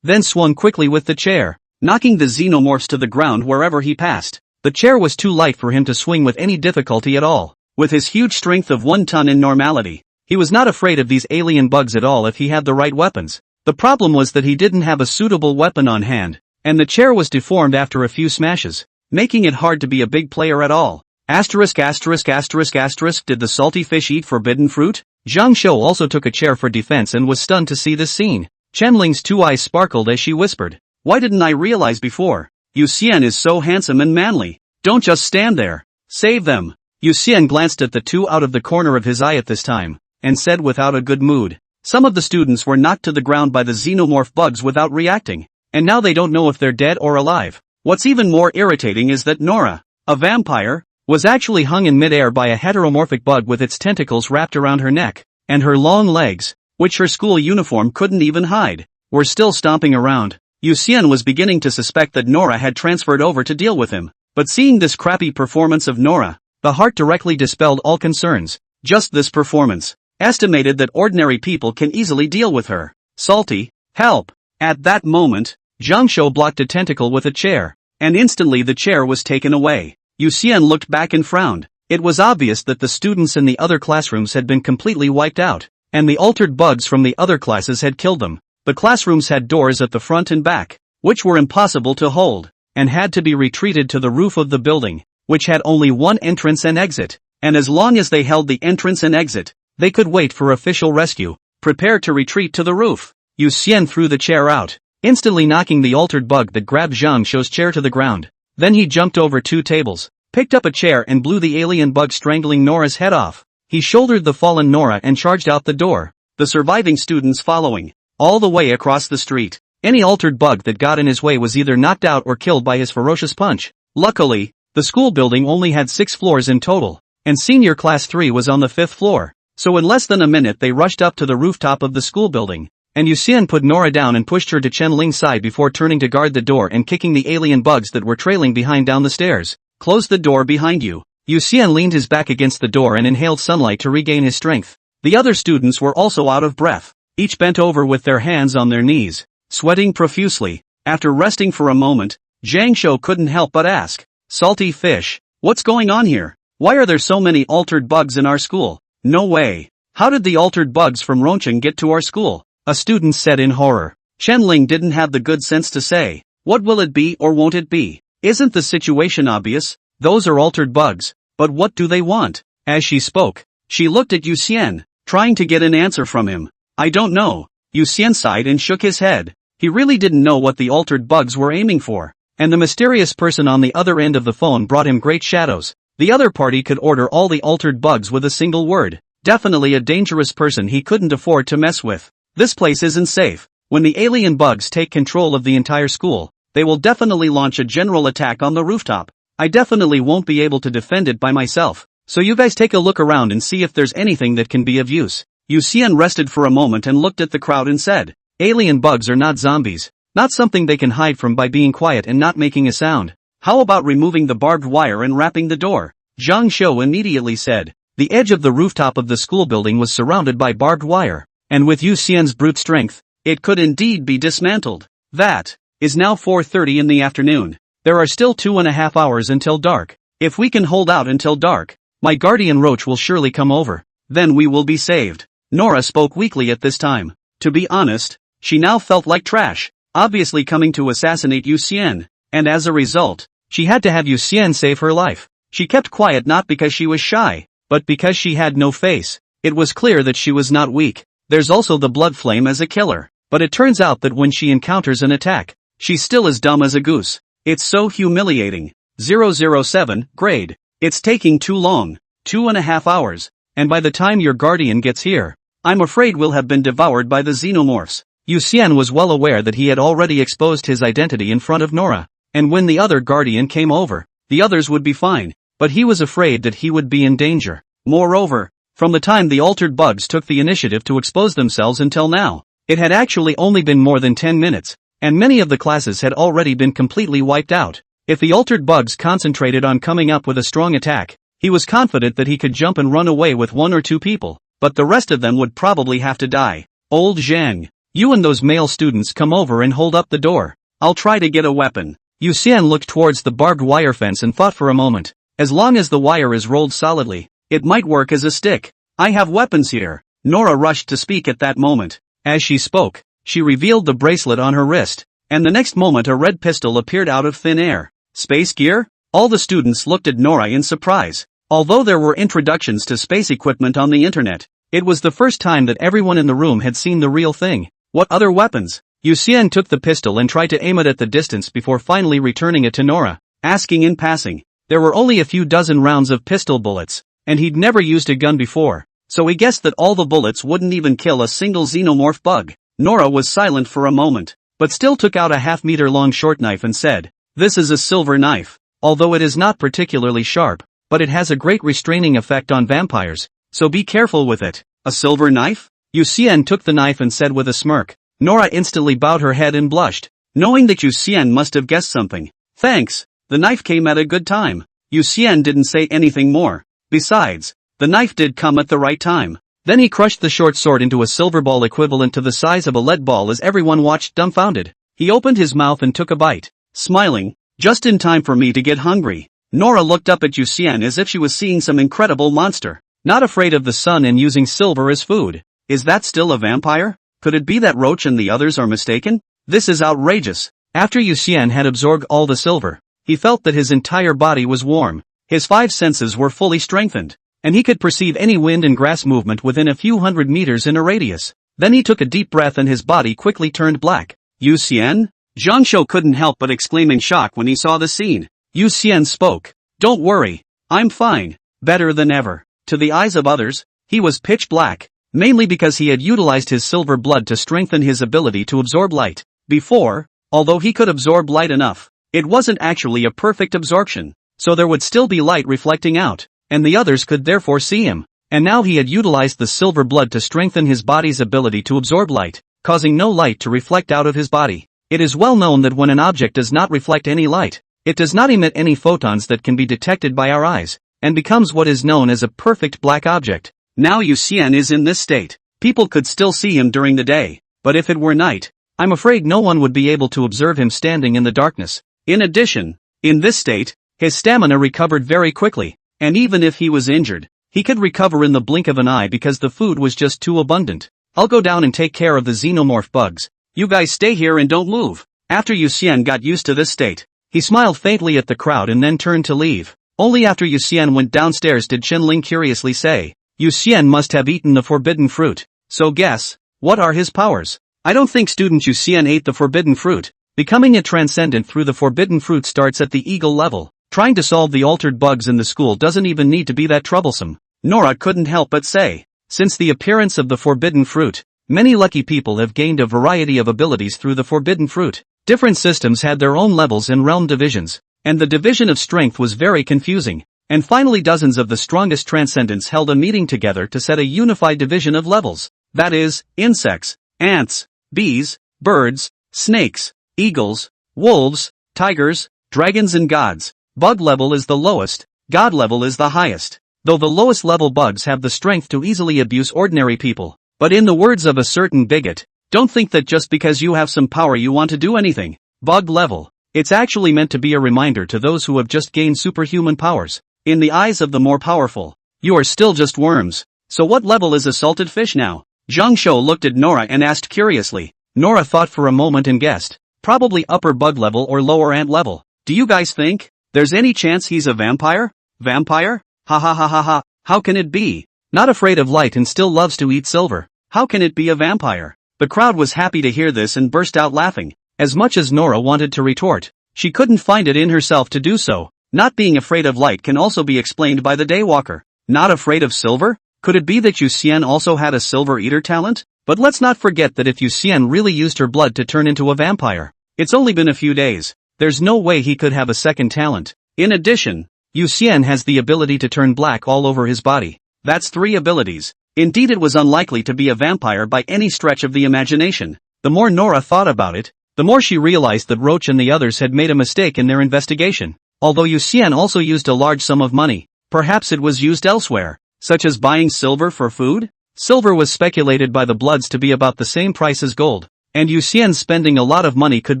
then swung quickly with the chair, knocking the xenomorphs to the ground wherever he passed. The chair was too light for him to swing with any difficulty at all. With his huge strength of 1 ton in normality, he was not afraid of these alien bugs at all if he had the right weapons. The problem was that he didn't have a suitable weapon on hand, and the chair was deformed after a few smashes, making it hard to be a big player at all. Asterisk asterisk asterisk asterisk. Did the salty fish eat forbidden fruit? Zhang Shou also took a chair for defense and was stunned to see this scene. Chen Ling's 2 eyes sparkled as she whispered, "Why didn't I realize before? Yu Xian is so handsome and manly. Don't just stand there. Save them." Yu Xian glanced at the 2 out of the corner of his eye at this time, and said without a good mood, "Some of the students were knocked to the ground by the xenomorph bugs without reacting, and now they don't know if they're dead or alive. What's even more irritating is that Nora, a vampire, was actually hung in midair by a heteromorphic bug with its tentacles wrapped around her neck, and her long legs, which her school uniform couldn't even hide, were still stomping around." Yu Xian was beginning to suspect that Nora had transferred over to deal with him, but seeing this crappy performance of Nora, the heart directly dispelled all concerns. Just this performance, estimated that ordinary people can easily deal with her. Salty, help! At that moment, Zhang Shou blocked a tentacle with a chair, and instantly the chair was taken away. Yu Xian looked back and frowned. It was obvious that the students in the other classrooms had been completely wiped out, and the altered bugs from the other classes had killed them. The classrooms had doors at the front and back, which were impossible to hold, and had to be retreated to the roof of the building, which had only one entrance and exit, and as long as they held the entrance and exit, they could wait for official rescue. Prepare to retreat to the roof. Yu Xian threw the chair out, instantly knocking the altered bug that grabbed Zhang Shou's chair to the ground. Then he jumped over 2 tables, picked up a chair and blew the alien bug strangling Nora's head off. He shouldered the fallen Nora and charged out the door, the surviving students following, all the way across the street. Any altered bug that got in his way was either knocked out or killed by his ferocious punch. Luckily, the school building only had 6 floors in total, and senior class 3 was on the 5th floor, so in less than a minute they rushed up to the rooftop of the school building, and Yu Xian put Nora down and pushed her to Chen Ling's side before turning to guard the door and kicking the alien bugs that were trailing behind down the stairs. "Close the door behind you." Yu Xian leaned his back against the door and inhaled sunlight to regain his strength. The other students were also out of breath, each bent over with their hands on their knees, sweating profusely. After resting for a moment, Zhang Shou couldn't help but ask, "Salty fish, what's going on here? Why are there so many altered bugs in our school?" "No way. How did the altered bugs from Roncheng get to our school?" a student said in horror. Chen Ling didn't have the good sense to say, "What will it be or won't it be? Isn't the situation obvious? Those are altered bugs, but what do they want?" As she spoke, she looked at Yu Xian, trying to get an answer from him. "I don't know." Yu Xian sighed and shook his head. He really didn't know what the altered bugs were aiming for, and the mysterious person on the other end of the phone brought him great shadows. The other party could order all the altered bugs with a single word. Definitely a dangerous person he couldn't afford to mess with. This place isn't safe. When the alien bugs take control of the entire school, they will definitely launch a general attack on the rooftop. I definitely won't be able to defend it by myself, so you guys take a look around and see if there's anything that can be of use. Yu Xian rested for a moment and looked at the crowd and said, "Alien bugs are not zombies, not something they can hide from by being quiet and not making a sound. How about removing the barbed wire and wrapping the door?" Zhang Shou immediately said. The edge of the rooftop of the school building was surrounded by barbed wire, and with Yu Xian's brute strength, it could indeed be dismantled. That is now 4:30 in the afternoon. There are still 2.5 hours until dark. If we can hold out until dark, my guardian roach will surely come over. Then we will be saved. Nora spoke weakly at this time. To be honest, she now felt like trash, obviously coming to assassinate Yu Xian, and as a result, she had to have Yu Xian save her life. She kept quiet not because she was shy, but because she had no face. It was clear that she was not weak. There's also the blood flame as a killer, but it turns out that when she encounters an attack, she's still as dumb as a goose. It's so humiliating. 007, grade. It's taking too long. 2.5 hours. And by the time your guardian gets here, I'm afraid we'll have been devoured by the xenomorphs. Yu Xian was well aware that he had already exposed his identity in front of Nora, and when the other guardian came over, the others would be fine, but he was afraid that he would be in danger. Moreover, from the time the altered bugs took the initiative to expose themselves until now, it had actually only been more than 10 minutes, and many of the classes had already been completely wiped out. If the altered bugs concentrated on coming up with a strong attack, he was confident that he could jump and run away with 1 or 2 people, but the rest of them would probably have to die. Old Zhang, you and those male students come over and hold up the door. I'll try to get a weapon. Yu Xian looked towards the barbed wire fence and thought for a moment. As long as the wire is rolled solidly, it might work as a stick. I have weapons here. Nora rushed to speak at that moment. As she spoke, she revealed the bracelet on her wrist, and the next moment a red pistol appeared out of thin air. Space gear? All the students looked at Nora in surprise. Although there were introductions to space equipment on the internet, it was the first time that everyone in the room had seen the real thing. What other weapons? Yu Xian took the pistol and tried to aim it at the distance before finally returning it to Nora, asking in passing. There were only a few dozen rounds of pistol bullets, and he'd never used a gun before, so he guessed that all the bullets wouldn't even kill a single xenomorph bug. Nora was silent for a moment, but still took out a half-meter-long short knife and said, "This is a silver knife. Although it is not particularly sharp, but it has a great restraining effect on vampires, so be careful with it." A silver knife? Yu Xian took the knife and said with a smirk. Nora instantly bowed her head and blushed, knowing that Yu Xian must have guessed something. Thanks, the knife came at a good time. Yu Xian didn't say anything more. Besides, the knife did come at the right time. Then he crushed the short sword into a silver ball equivalent to the size of a lead ball as everyone watched dumbfounded. He opened his mouth and took a bite, smiling, just in time for me to get hungry. Nora looked up at Yu Xian as if she was seeing some incredible monster, not afraid of the sun and using silver as food. Is that still a vampire? Could it be that Roach and the others are mistaken? This is outrageous. After Yu Xian had absorbed all the silver, he felt that his entire body was warm. His 5 senses were fully strengthened, and he could perceive any wind and grass movement within a few hundred meters in a radius. Then he took a deep breath and his body quickly turned black. Yu Xian? Zhang Shou couldn't help but exclaim in shock when he saw the scene. Yu Xian spoke. Don't worry. I'm fine. Better than ever. To the eyes of others, he was pitch black, mainly because he had utilized his silver blood to strengthen his ability to absorb light. Before, although he could absorb light enough, it wasn't actually a perfect absorption, so there would still be light reflecting out, and the others could therefore see him. And now he had utilized the silver blood to strengthen his body's ability to absorb light, causing no light to reflect out of his body. It is well known that when an object does not reflect any light, it does not emit any photons that can be detected by our eyes, and becomes what is known as a perfect black object. Now Yu Xian is in this state. People could still see him during the day, but if it were night, I'm afraid no one would be able to observe him standing in the darkness. In addition, in this state, his stamina recovered very quickly, and even if he was injured, he could recover in the blink of an eye because the food was just too abundant. I'll go down and take care of the xenomorph bugs. You guys stay here and don't move. After Yu Xian got used to this state, he smiled faintly at the crowd and then turned to leave. Only after Yu Xian went downstairs did Chen-Ling curiously say, Yu Xian must have eaten the forbidden fruit. So guess, what are his powers? I don't think student Yu Xian ate the forbidden fruit. Becoming a transcendent through the forbidden fruit starts at the eagle level. Trying to solve the altered bugs in the school doesn't even need to be that troublesome. Nora couldn't help but say, since the appearance of the forbidden fruit, many lucky people have gained a variety of abilities through the forbidden fruit. Different systems had their own levels and realm divisions, and the division of strength was very confusing. And finally dozens of the strongest transcendents held a meeting together to set a unified division of levels. That is, insects, ants, bees, birds, snakes, eagles, wolves, tigers, dragons and gods. Bug level is the lowest, god level is the highest. Though the lowest level bugs have the strength to easily abuse ordinary people. But in the words of a certain bigot, don't think that just because you have some power you want to do anything. Bug level. It's actually meant to be a reminder to those who have just gained superhuman powers. In the eyes of the more powerful, you are still just worms. So what level is a salted fish now? Zhang Shou looked at Nora and asked curiously. Nora thought for a moment and guessed. Probably upper bug level or lower ant level. Do you guys think there's any chance he's a vampire? Vampire? Ha ha ha ha ha. How can it be? Not afraid of light and still loves to eat silver. How can it be a vampire? The crowd was happy to hear this and burst out laughing. As much as Nora wanted to retort, she couldn't find it in herself to do so. Not being afraid of light can also be explained by the daywalker. Not afraid of silver? Could it be that Yu Xian also had a silver eater talent? But let's not forget that if Yu Xian really used her blood to turn into a vampire, it's only been a few days. There's no way he could have a second talent. In addition, Yu Xian has the ability to turn black all over his body. That's 3 abilities. Indeed, it was unlikely to be a vampire by any stretch of the imagination. The more Nora thought about it, the more she realized that Roach and the others had made a mistake in their investigation. Although Yu Xian also used a large sum of money, perhaps it was used elsewhere, such as buying silver for food? Silver was speculated by the Bloods to be about the same price as gold, and Yu Xian spending a lot of money could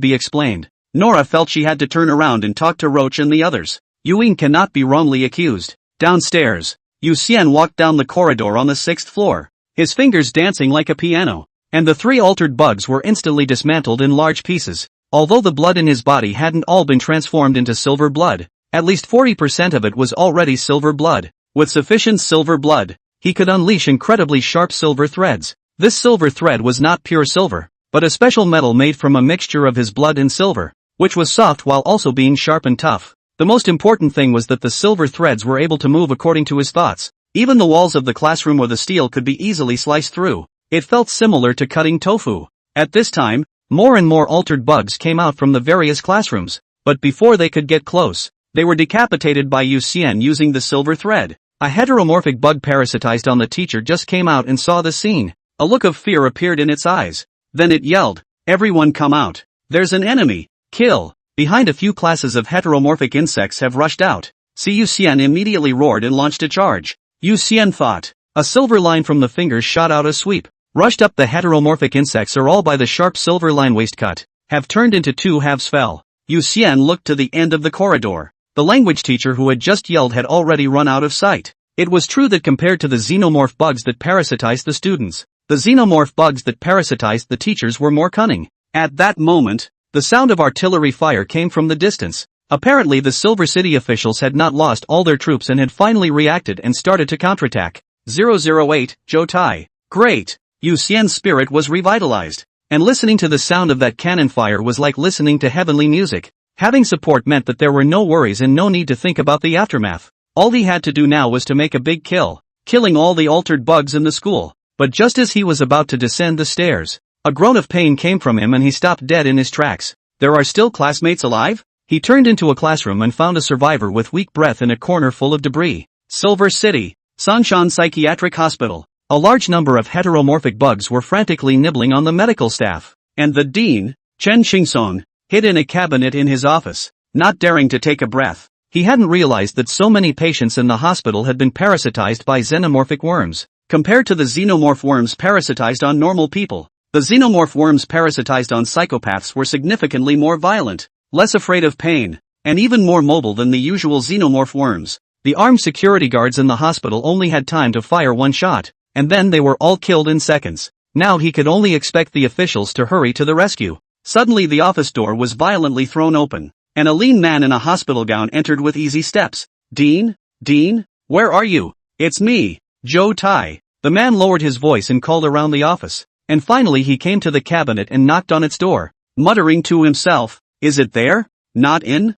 be explained. Nora felt she had to turn around and talk to Roach and the others. Yu Ying cannot be wrongly accused. Downstairs, Yu Xian walked down the corridor on the 6th floor, his fingers dancing like a piano, and the 3 altered bugs were instantly dismantled in large pieces. Although the blood in his body hadn't all been transformed into silver blood, at least 40% of it was already silver blood. With sufficient silver blood, he could unleash incredibly sharp silver threads. This silver thread was not pure silver, but a special metal made from a mixture of his blood and silver, which was soft while also being sharp and tough. The most important thing was that the silver threads were able to move according to his thoughts. Even the walls of the classroom or the steel could be easily sliced through. It felt similar to cutting tofu. At this time, more and more altered bugs came out from the various classrooms, but before they could get close, they were decapitated by Yu Xian using the silver thread. A heteromorphic bug parasitized on the teacher just came out and saw the scene. A look of fear appeared in its eyes. Then it yelled, "Everyone come out. There's an enemy. Kill." Behind a few classes of heteromorphic insects have rushed out. Yu Xian immediately roared and launched a charge. Yu Xian thought. A silver line from the fingers shot out a sweep. Rushed up, the heteromorphic insects are all by the sharp silver line waist cut, have turned into 2 halves fell. Yu Xian looked to the end of the corridor. The language teacher who had just yelled had already run out of sight. It was true that compared to the xenomorph bugs that parasitized the students, the xenomorph bugs that parasitized the teachers were more cunning. At that moment, the sound of artillery fire came from the distance. Apparently the Silver City officials had not lost all their troops and had finally reacted and started to counterattack. 008, Zhou Tai. Great! Yu Xian's spirit was revitalized, and listening to the sound of that cannon fire was like listening to heavenly music. Having support meant that there were no worries and no need to think about the aftermath. All he had to do now was to make a big kill, killing all the altered bugs in the school. But just as he was about to descend the stairs, a groan of pain came from him and he stopped dead in his tracks. There are still classmates alive? He turned into a classroom and found a survivor with weak breath in a corner full of debris. Silver City, Sanshan Psychiatric Hospital. A large number of heteromorphic bugs were frantically nibbling on the medical staff, and the dean, Chen Xingsong, hid in a cabinet in his office, not daring to take a breath. He hadn't realized that so many patients in the hospital had been parasitized by xenomorphic worms. Compared to the xenomorph worms parasitized on normal people, the xenomorph worms parasitized on psychopaths were significantly more violent, less afraid of pain, and even more mobile than the usual xenomorph worms. The armed security guards in the hospital only had time to fire 1 shot, and then they were all killed in seconds. Now he could only expect the officials to hurry to the rescue. Suddenly the office door was violently thrown open, and a lean man in a hospital gown entered with easy steps. Dean? Dean? Where are you? It's me, Zhou Tai. The man lowered his voice and called around the office, and finally he came to the cabinet and knocked on its door, muttering to himself, "Is it there? Not in?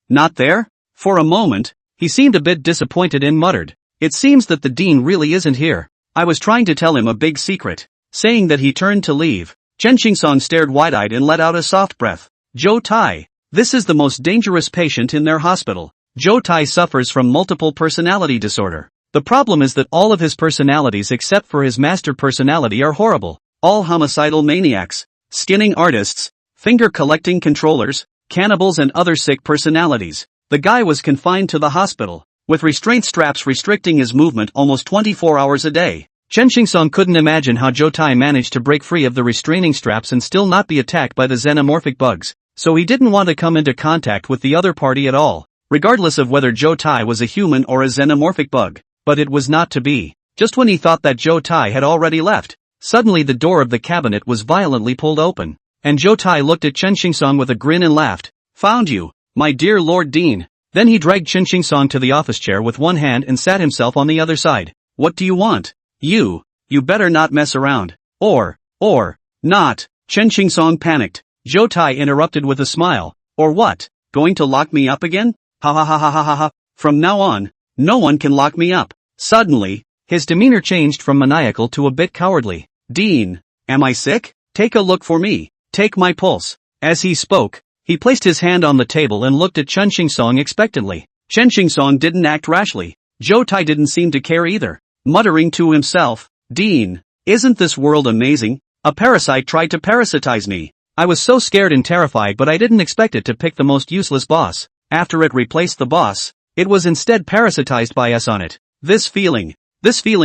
Not there?" For a moment, he seemed a bit disappointed and muttered, "It seems that the dean really isn't here. I was trying to tell him a big secret." Saying that, he turned to leave. Chen Xingsong stared wide-eyed and let out a soft breath. Zhou Tai. This is the most dangerous patient in their hospital. Zhou Tai suffers from multiple personality disorder. The problem is that all of his personalities except for his master personality are horrible. All homicidal maniacs, skinning artists, finger-collecting controllers, cannibals and other sick personalities. The guy was confined to the hospital, with restraint straps restricting his movement almost 24 hours a day. Chen Xingsong couldn't imagine how Zhou Tai managed to break free of the restraining straps and still not be attacked by the xenomorphic bugs, so he didn't want to come into contact with the other party at all, regardless of whether Zhou Tai was a human or a xenomorphic bug. But it was not to be. Just when he thought that Zhou Tai had already left, suddenly the door of the cabinet was violently pulled open, and Zhou Tai looked at Chen Xingsong with a grin and laughed. "Found you, my dear Lord Dean." Then he dragged Chen Xingsong to the office chair with one hand and sat himself on the other side. "What do you want? You better not mess around. Or not." Chen Xingsong panicked. Zhou Tai interrupted with a smile. "Or what? Going to lock me up again? Ha ha ha ha ha ha ha. From now on, no one can lock me up." Suddenly, his demeanor changed from maniacal to a bit cowardly. "Dean, am I sick? Take a look for me. Take my pulse." As he spoke, he placed his hand on the table and looked at Chen Xingsong expectantly. Chen Xingsong didn't act rashly. Zhou Tai didn't seem to care either. Muttering to himself, "Dean, isn't this world amazing? A parasite tried to parasitize me. I was so scared and terrified, but I didn't expect it to pick the most useless boss. After it replaced the boss, it was instead parasitized by us on it. This feeling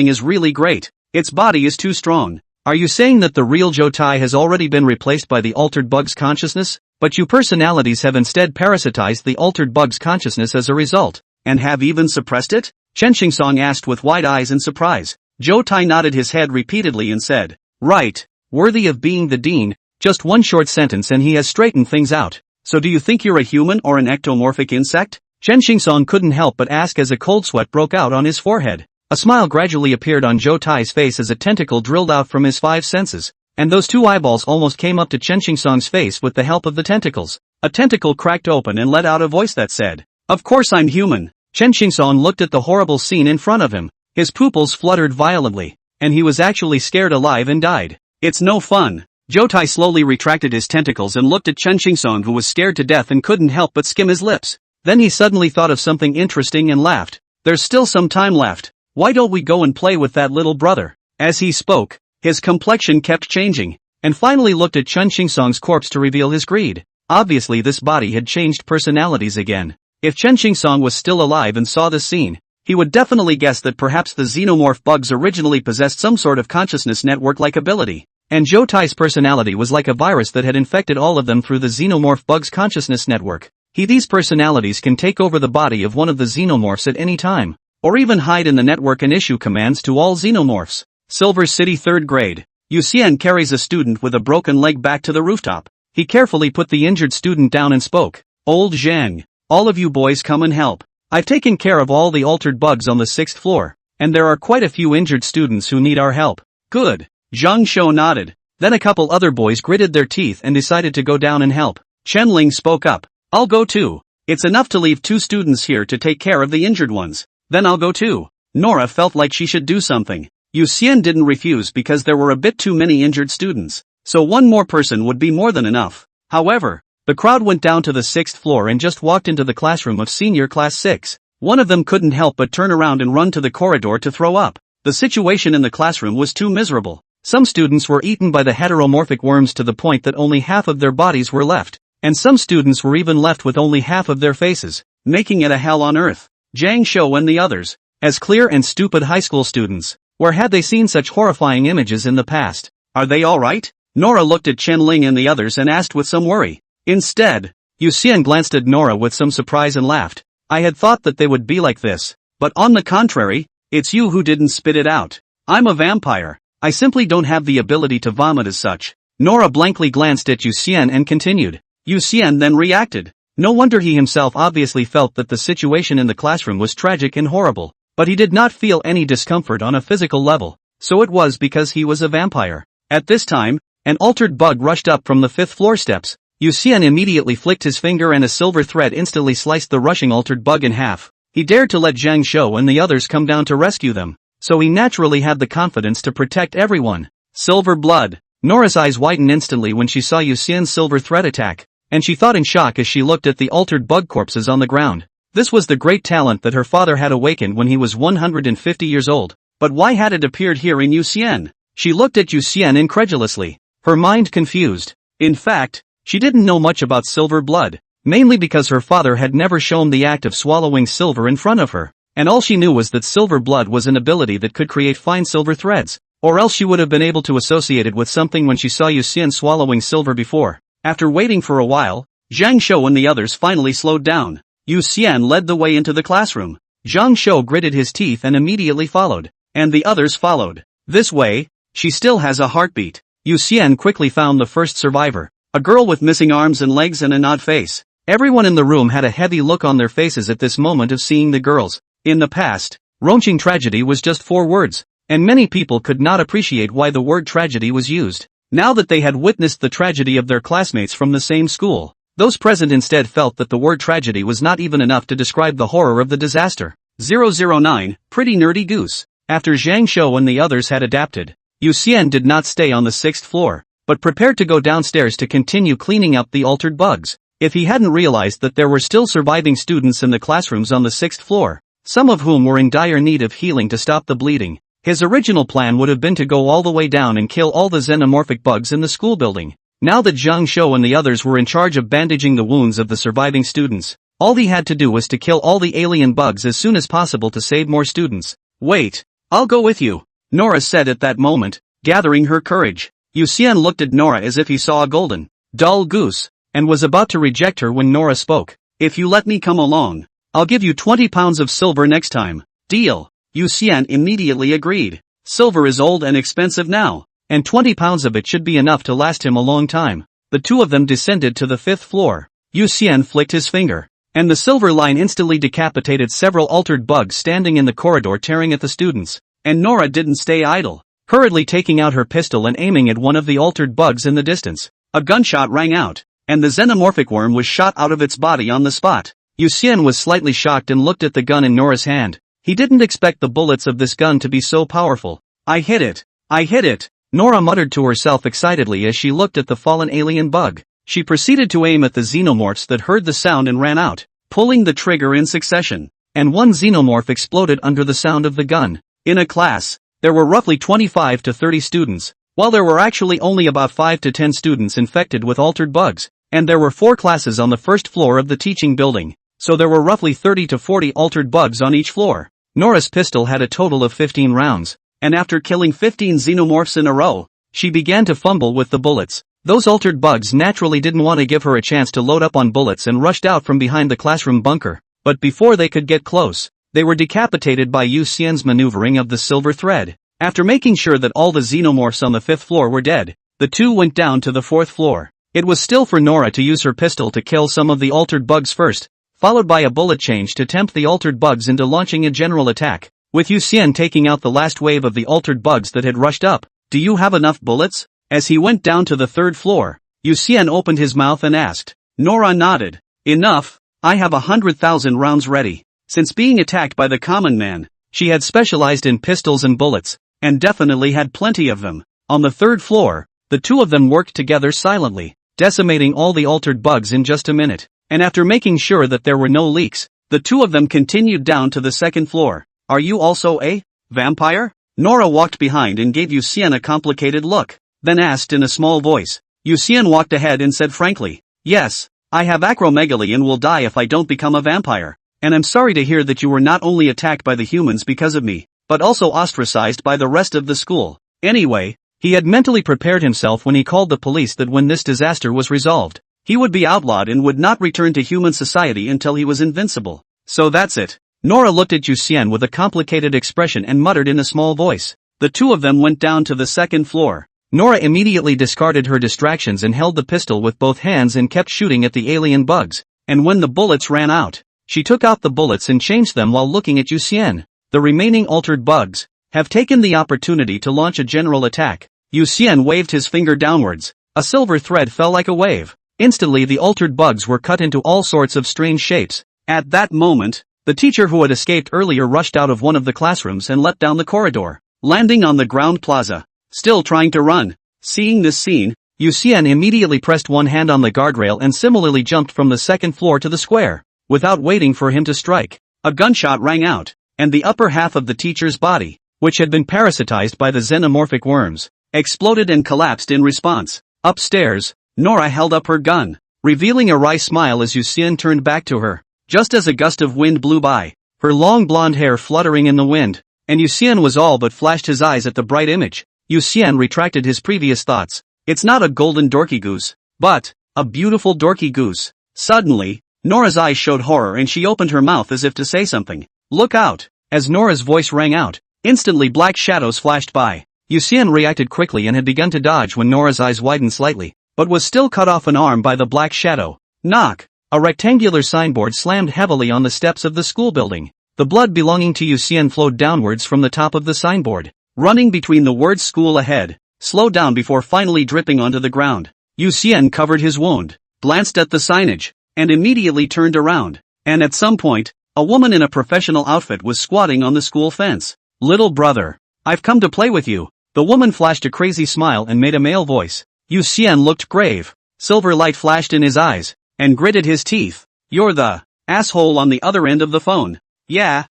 is really great. Its body is too strong." Are you saying that the real Zhou Tai has already been replaced by the altered bug's consciousness? But you personalities have instead parasitized the altered bug's consciousness as a result, and have even suppressed it? Chen Xingsong asked with wide eyes in surprise. Zhou Tai nodded his head repeatedly and said, "Right, worthy of being the dean." Just one short sentence and he has straightened things out. "So do you think you're a human or an ectomorphic insect?" Chen Xingsong couldn't help but ask as a cold sweat broke out on his forehead. A smile gradually appeared on Zhou Tai's face as a tentacle drilled out from his five senses, and those two eyeballs almost came up to Chen Xingsong's face with the help of the tentacles. A tentacle cracked open and let out a voice that said, "Of course I'm human." Chen Xingsong looked at the horrible scene in front of him. His pupils fluttered violently, and he was actually scared alive and died. "It's no fun." Zhou Tai slowly retracted his tentacles and looked at Chen Xingsong, who was scared to death and couldn't help but skim his lips. Then he suddenly thought of something interesting and laughed. "There's still some time left. Why don't we go and play with that little brother?" As he spoke, his complexion kept changing, and finally looked at Chen Xingsong's corpse to reveal his greed. Obviously this body had changed personalities again. If Chen Xingsong was still alive and saw this scene, he would definitely guess that perhaps the xenomorph bugs originally possessed some sort of consciousness network-like ability, and Zhou Tai's personality was like a virus that had infected all of them through the xenomorph bug's consciousness network. These personalities can take over the body of one of the xenomorphs at any time, or even hide in the network and issue commands to all xenomorphs. Silver City 3rd grade. Yu Xian carries a student with a broken leg back to the rooftop. He carefully put the injured student down and spoke. "Old Zhang, all of you boys come and help. I've taken care of all the altered bugs on the 6th floor, and there are quite a few injured students who need our help." "Good." Zhang Shou nodded. Then a couple other boys gritted their teeth and decided to go down and help. Chen Ling spoke up. "I'll go too. It's enough to leave 2 students here to take care of the injured ones. Then I'll go too." Nora felt like she should do something. Yu Xian didn't refuse because there were a bit too many injured students, so one more person would be more than enough. However, the crowd went down to the 6th floor and just walked into the classroom of senior class 6. One of them couldn't help but turn around and run to the corridor to throw up. The situation in the classroom was too miserable. Some students were eaten by the heteromorphic worms to the point that only half of their bodies were left, and some students were even left with only half of their faces, making it a hell on earth. Zhang Shou and the others, as clear and stupid high school students, where had they seen such horrifying images in the past? "Are they alright?" Nora looked at Chen Ling and the others and asked with some worry. Instead, Yu Xian glanced at Nora with some surprise and laughed. "I had thought that they would be like this, but on the contrary, it's you who didn't spit it out. I'm a vampire. I simply don't have the ability to vomit as such." Nora blankly glanced at Yu Xian and continued. Yu Xian then reacted. No wonder he himself obviously felt that the situation in the classroom was tragic and horrible, but he did not feel any discomfort on a physical level, so it was because he was a vampire. At this time, an altered bug rushed up from the 5th floor steps. Yu Xian immediately flicked his finger and a silver thread instantly sliced the rushing altered bug in half. He dared to let Zhang Shou and the others come down to rescue them, so he naturally had the confidence to protect everyone. Silver blood. Nora's eyes widened instantly when she saw Yu Xian's silver thread attack, and she thought in shock as she looked at the altered bug corpses on the ground. This was the great talent that her father had awakened when he was 150 years old, but why had it appeared here in Yu Xian? She looked at Yu Xian incredulously, her mind confused. In fact, she didn't know much about silver blood, mainly because her father had never shown the act of swallowing silver in front of her, and all she knew was that silver blood was an ability that could create fine silver threads, or else she would have been able to associate it with something when she saw Yu Xian swallowing silver before. After waiting for a while, Zhang Shou and the others finally slowed down. Yu Xian led the way into the classroom. Zhang Shou gritted his teeth and immediately followed. and the others followed. This way, she still has a heartbeat. Yu Xian quickly found the first survivor, a girl with missing arms and legs and a gnawed face. Everyone in the room had a heavy look on their faces at this moment of seeing the girls. In the past, Rongqing tragedy was just 4 words, and many people could not appreciate why the word tragedy was used. Now that they had witnessed the tragedy of their classmates from the same school, those present instead felt that the word tragedy was not even enough to describe the horror of the disaster. 009, Pretty Nerdy Goose. After Zhang Shou and the others had adapted, Yu Xian did not stay on the 6th floor, but prepared to go downstairs to continue cleaning up the altered bugs. If he hadn't realized that there were still surviving students in the classrooms on the 6th floor, some of whom were in dire need of healing to stop the bleeding, his original plan would have been to go all the way down and kill all the xenomorphic bugs in the school building. Now that Zhang Shou and the others were in charge of bandaging the wounds of the surviving students, all he had to do was to kill all the alien bugs as soon as possible to save more students. Wait, I'll go with you, Nora said at that moment, gathering her courage. Yu Xian looked at Nora as if he saw a golden, dull goose, and was about to reject her when Nora spoke. If you let me come along, I'll give you 20 pounds of silver next time. Deal. Yu Xian immediately agreed. Silver is old and expensive now, and 20 pounds of it should be enough to last him a long time. The two of them descended to the 5th floor. Yu Xian flicked his finger, and the silver line instantly decapitated several altered bugs standing in the corridor tearing at the students. And Nora didn't stay idle, hurriedly taking out her pistol and aiming at one of the altered bugs in the distance. A gunshot rang out, and the xenomorphic worm was shot out of its body on the spot. Yu Xian was slightly shocked and looked at the gun in Nora's hand. He didn't expect the bullets of this gun to be so powerful. I hit it! I hit it! Nora muttered to herself excitedly as she looked at the fallen alien bug. She proceeded to aim at the xenomorphs that heard the sound and ran out, pulling the trigger in succession. And one xenomorph exploded under the sound of the gun. In a class, there were roughly 25 to 30 students, while there were actually only about 5 to 10 students infected with altered bugs, and there were 4 classes on the 1st floor of the teaching building, so there were roughly 30 to 40 altered bugs on each floor. Nora's pistol had a total of 15 rounds, and after killing 15 xenomorphs in a row, she began to fumble with the bullets. Those altered bugs naturally didn't want to give her a chance to load up on bullets and rushed out from behind the classroom bunker, but before they could get close, they were decapitated by Yu Xian's maneuvering of the silver thread. After making sure that all the xenomorphs on the 5th floor were dead, the two went down to the 4th floor. It was still for Nora to use her pistol to kill some of the altered bugs first, followed by a bullet change to tempt the altered bugs into launching a general attack, with Yu Xian taking out the last wave of the altered bugs that had rushed up. Do you have enough bullets? As he went down to the 3rd floor, Yu Xian opened his mouth and asked. Nora nodded. Enough, I have 100,000 rounds ready. Since being attacked by the common man, she had specialized in pistols and bullets, and definitely had plenty of them. On the 3rd floor, the two of them worked together silently, decimating all the altered bugs in just a minute. And after making sure that there were no leaks, the two of them continued down to the 2nd floor. Are you also a vampire? Nora walked behind and gave Yu Xian a complicated look, then asked in a small voice. Yu Xian walked ahead and said frankly, yes, I have acromegaly and will die if I don't become a vampire. And I'm sorry to hear that you were not only attacked by the humans because of me, but also ostracized by the rest of the school. Anyway, he had mentally prepared himself when he called the police that when this disaster was resolved, he would be outlawed and would not return to human society until he was invincible. So that's it. Nora looked at Yu Xian with a complicated expression and muttered in a small voice. The two of them went down to the 2nd floor. Nora immediately discarded her distractions and held the pistol with both hands and kept shooting at the alien bugs. And when the bullets ran out, she took out the bullets and changed them while looking at Yu Xian. The remaining altered bugs have taken the opportunity to launch a general attack. Yu Xian waved his finger downwards. A silver thread fell like a wave. Instantly the altered bugs were cut into all sorts of strange shapes. At that moment, the teacher who had escaped earlier rushed out of one of the classrooms and leapt down the corridor, landing on the ground plaza, still trying to run. Seeing this scene, Yu Xian immediately pressed one hand on the guardrail and similarly jumped from the 2nd floor to the square. Without waiting for him to strike, a gunshot rang out, and the upper half of the teacher's body, which had been parasitized by the xenomorphic worms, exploded and collapsed in response. Upstairs, Nora held up her gun, revealing a wry smile as Yu Xian turned back to her. Just as a gust of wind blew by, her long blonde hair fluttering in the wind, and Yu Xian was all but flashed his eyes at the bright image. Yu Xian retracted his previous thoughts. It's not a golden dorky goose, but a beautiful dorky goose. Suddenly, Nora's eyes showed horror and she opened her mouth as if to say something. Look out! As Nora's voice rang out, Instantly black shadows flashed by. Yuxian reacted quickly and had begun to dodge when Nora's eyes widened slightly, but was still cut off an arm by the black shadow. Knock! A rectangular signboard slammed heavily on the steps of the school building. The blood belonging to Yuxian flowed downwards from the top of the signboard, running between the words school ahead, slowed down before finally dripping onto the ground. Yuxian covered his wound, glanced at the signage, and immediately turned around. And at some point, a woman in a professional outfit was squatting on the school fence. Little brother, I've come to play with you. The woman flashed a crazy smile and made a male voice. Yuxian looked grave. Silver light flashed in his eyes, and gritted his teeth. You're the asshole on the other end of the phone. Yeah,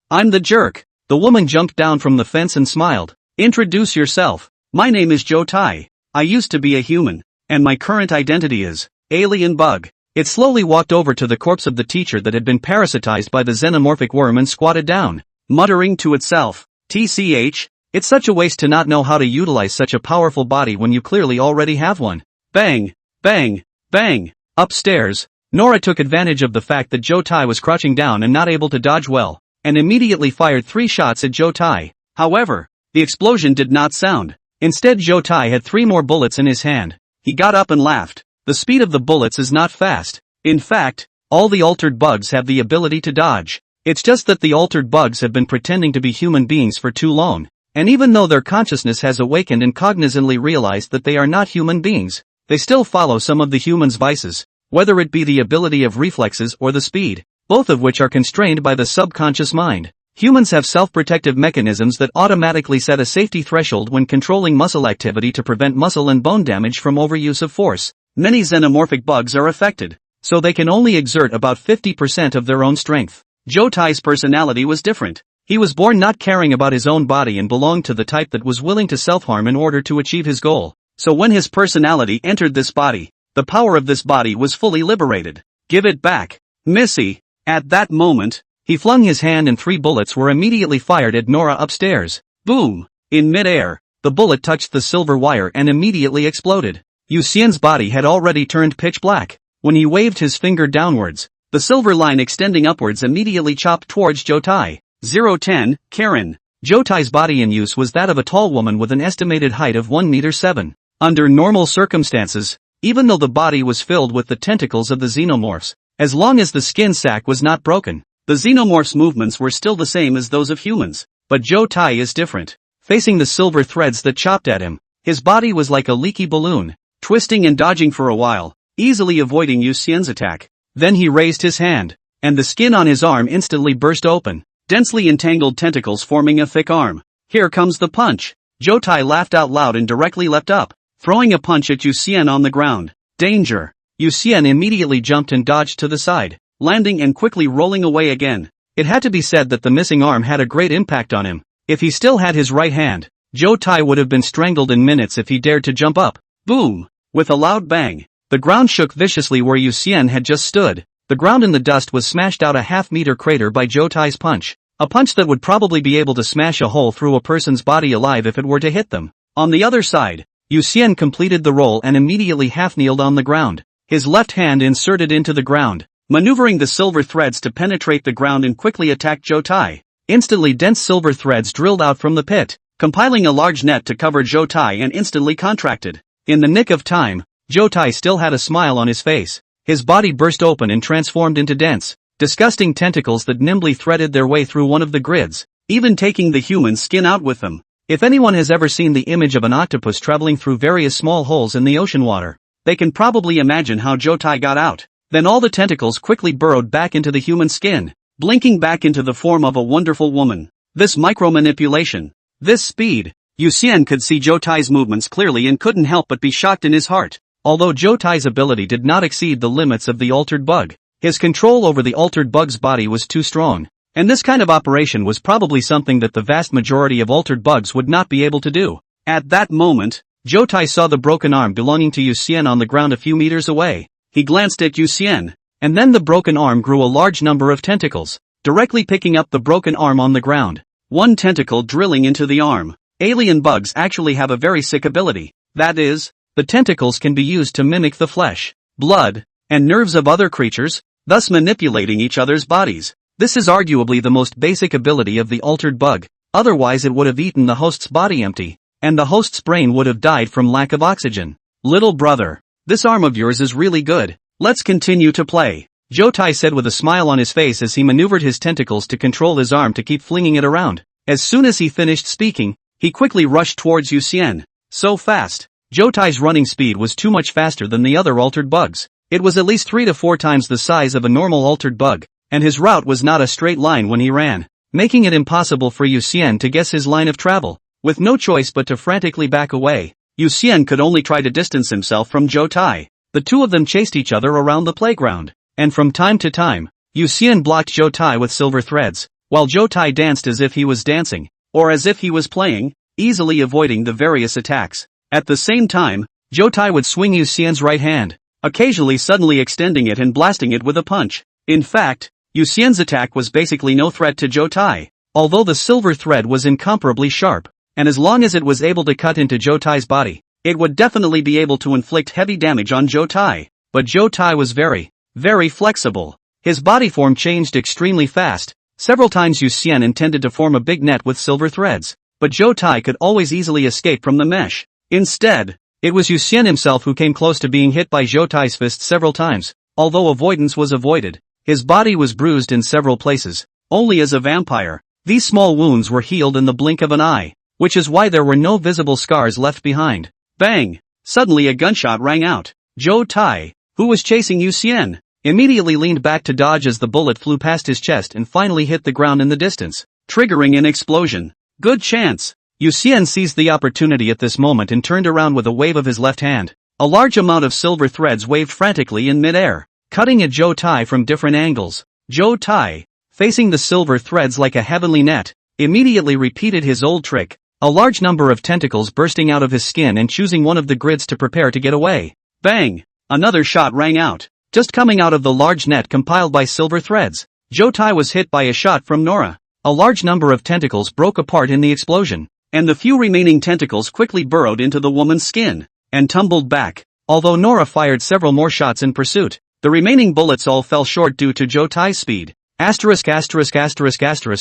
I'm the jerk. The woman jumped down from the fence and smiled. Introduce yourself. My name is Zhou Tai. I used to be a human, and my current identity is alien bug. It slowly walked over to the corpse of the teacher that had been parasitized by the xenomorphic worm and squatted down, muttering to itself, TCH, it's such a waste to not know how to utilize such a powerful body when you clearly already have one. Bang, bang, bang. Upstairs, Nora took advantage of the fact that Zhou Tai was crouching down and not able to dodge well, and immediately fired 3 shots at Zhou Tai. However, the explosion did not sound. Instead, Zhou Tai had 3 more bullets in his hand. He got up and laughed. The speed of the bullets is not fast. In fact, all the altered bugs have the ability to dodge. It's just that the altered bugs have been pretending to be human beings for too long. And even though their consciousness has awakened and cognizantly realized that they are not human beings, they still follow some of the human's vices, whether it be the ability of reflexes or the speed, both of which are constrained by the subconscious mind. Humans have self-protective mechanisms that automatically set a safety threshold when controlling muscle activity to prevent muscle and bone damage from overuse of force. Many xenomorphic bugs are affected, so they can only exert about 50% of their own strength. Zhou Tai's personality was different. He was born not caring about his own body and belonged to the type that was willing to self-harm in order to achieve his goal. So when his personality entered this body, the power of this body was fully liberated. Give it back, Missy. At that moment, he flung his hand and 3 bullets were immediately fired at Nora upstairs. Boom! In mid-air, the bullet touched the silver wire and immediately exploded. Yuxian's body had already turned pitch black. When he waved his finger downwards, the silver line extending upwards immediately chopped towards Zhou Tai. 010, Karen. Zhou Tai's body in use was that of a tall woman with an estimated height of 1 meter 7. Under normal circumstances, even though the body was filled with the tentacles of the xenomorphs, as long as the skin sac was not broken, the xenomorphs' movements were still the same as those of humans. But Zhou Tai is different. Facing the silver threads that chopped at him, his body was like a leaky balloon, twisting and dodging for a while, easily avoiding Yuxian's attack. Then he raised his hand, and the skin on his arm instantly burst open, densely entangled tentacles forming a thick arm. Here comes the punch. Zhou Tai laughed out loud and directly leapt up, throwing a punch at Yuxian on the ground. Danger! Yuxian immediately jumped and dodged to the side, landing and quickly rolling away again. It had to be said that the missing arm had a great impact on him. If he still had his right hand, Zhou Tai would have been strangled in minutes if he dared to jump up. Boom! With a loud bang, the ground shook viciously where Yuxian had just stood. The ground in the dust was smashed out a half-meter crater by Zhou Tai's punch. A punch that would probably be able to smash a hole through a person's body alive if it were to hit them. On the other side, Yuxian completed the roll and immediately half-kneeled on the ground, his left hand inserted into the ground, maneuvering the silver threads to penetrate the ground and quickly attacked Zhou Tai. Instantly dense silver threads drilled out from the pit, compiling a large net to cover Zhou Tai and instantly contracted. In the nick of time, Zhou Tai still had a smile on his face. His body burst open and transformed into dense, disgusting tentacles that nimbly threaded their way through one of the grids, even taking the human skin out with them. If anyone has ever seen the image of an octopus traveling through various small holes in the ocean water, they can probably imagine how Zhou Tai got out. Then all the tentacles quickly burrowed back into the human skin, blinking back into the form of a wonderful woman. This micromanipulation, this speed. Yuxian could see Zhou Tai's movements clearly and couldn't help but be shocked in his heart. Although Zhou Tai's ability did not exceed the limits of the altered bug, his control over the altered bug's body was too strong. And this kind of operation was probably something that the vast majority of altered bugs would not be able to do. At that moment, Zhou Tai saw the broken arm belonging to Yuxian on the ground a few meters away. He glanced at Yuxian, and then the broken arm grew a large number of tentacles, directly picking up the broken arm on the ground. One tentacle drilling into the arm. Alien bugs actually have a very sick ability. That is, the tentacles can be used to mimic the flesh, blood, and nerves of other creatures, thus manipulating each other's bodies. This is arguably the most basic ability of the altered bug, otherwise it would have eaten the host's body empty, and the host's brain would have died from lack of oxygen. Little brother, this arm of yours is really good. Let's continue to play, Zhou Tai said with a smile on his face as he maneuvered his tentacles to control his arm to keep flinging it around. As soon as he finished speaking, he quickly rushed towards Yu Xian. So fast. Zhou Tai's running speed was too much faster than the other altered bugs. It was at least 3 to 4 times the size of a normal altered bug, and his route was not a straight line when he ran, making it impossible for Yu Xian to guess his line of travel. With no choice but to frantically back away, Yu Xian could only try to distance himself from Zhou Tai. The two of them chased each other around the playground, and from time to time, Yu Xian blocked Zhou Tai with silver threads, while Zhou Tai danced as if he was dancing, or as if he was playing, easily avoiding the various attacks. At the same time, Zhou Tai would swing Yu Xian's right hand, occasionally suddenly extending it and blasting it with a punch. In fact, Yu Xian's attack was basically no threat to Zhou Tai, although the silver thread was incomparably sharp, and as long as it was able to cut into Zhou Tai's body, it would definitely be able to inflict heavy damage on Zhou Tai. But Zhou Tai was very, very flexible. His body form changed extremely fast. Several times Yu Xian intended to form a big net with silver threads, but Zhou Tai could always easily escape from the mesh. Instead, it was Yu Xian himself who came close to being hit by Zhou Tai's fist several times. Although avoidance was avoided, his body was bruised in several places. Only as a vampire, these small wounds were healed in the blink of an eye, which is why there were no visible scars left behind. Bang! Suddenly a gunshot rang out. Zhou Tai, who was chasing Yu Xian, immediately leaned back to dodge as the bullet flew past his chest and finally hit the ground in the distance, triggering an explosion. Good chance! Yu Xian seized the opportunity at this moment and turned around with a wave of his left hand. A large amount of silver threads waved frantically in midair, cutting at Zhou Tai from different angles. Zhou Tai, facing the silver threads like a heavenly net, immediately repeated his old trick, a large number of tentacles bursting out of his skin and choosing one of the grids to prepare to get away. Bang! Another shot rang out, just coming out of the large net compiled by silver threads. Zhou Tai was hit by a shot from Nora. A large number of tentacles broke apart in the explosion, and the few remaining tentacles quickly burrowed into the woman's skin and tumbled back. Although Nora fired several more shots in pursuit, the remaining bullets all fell short due to Zhou Tai's speed.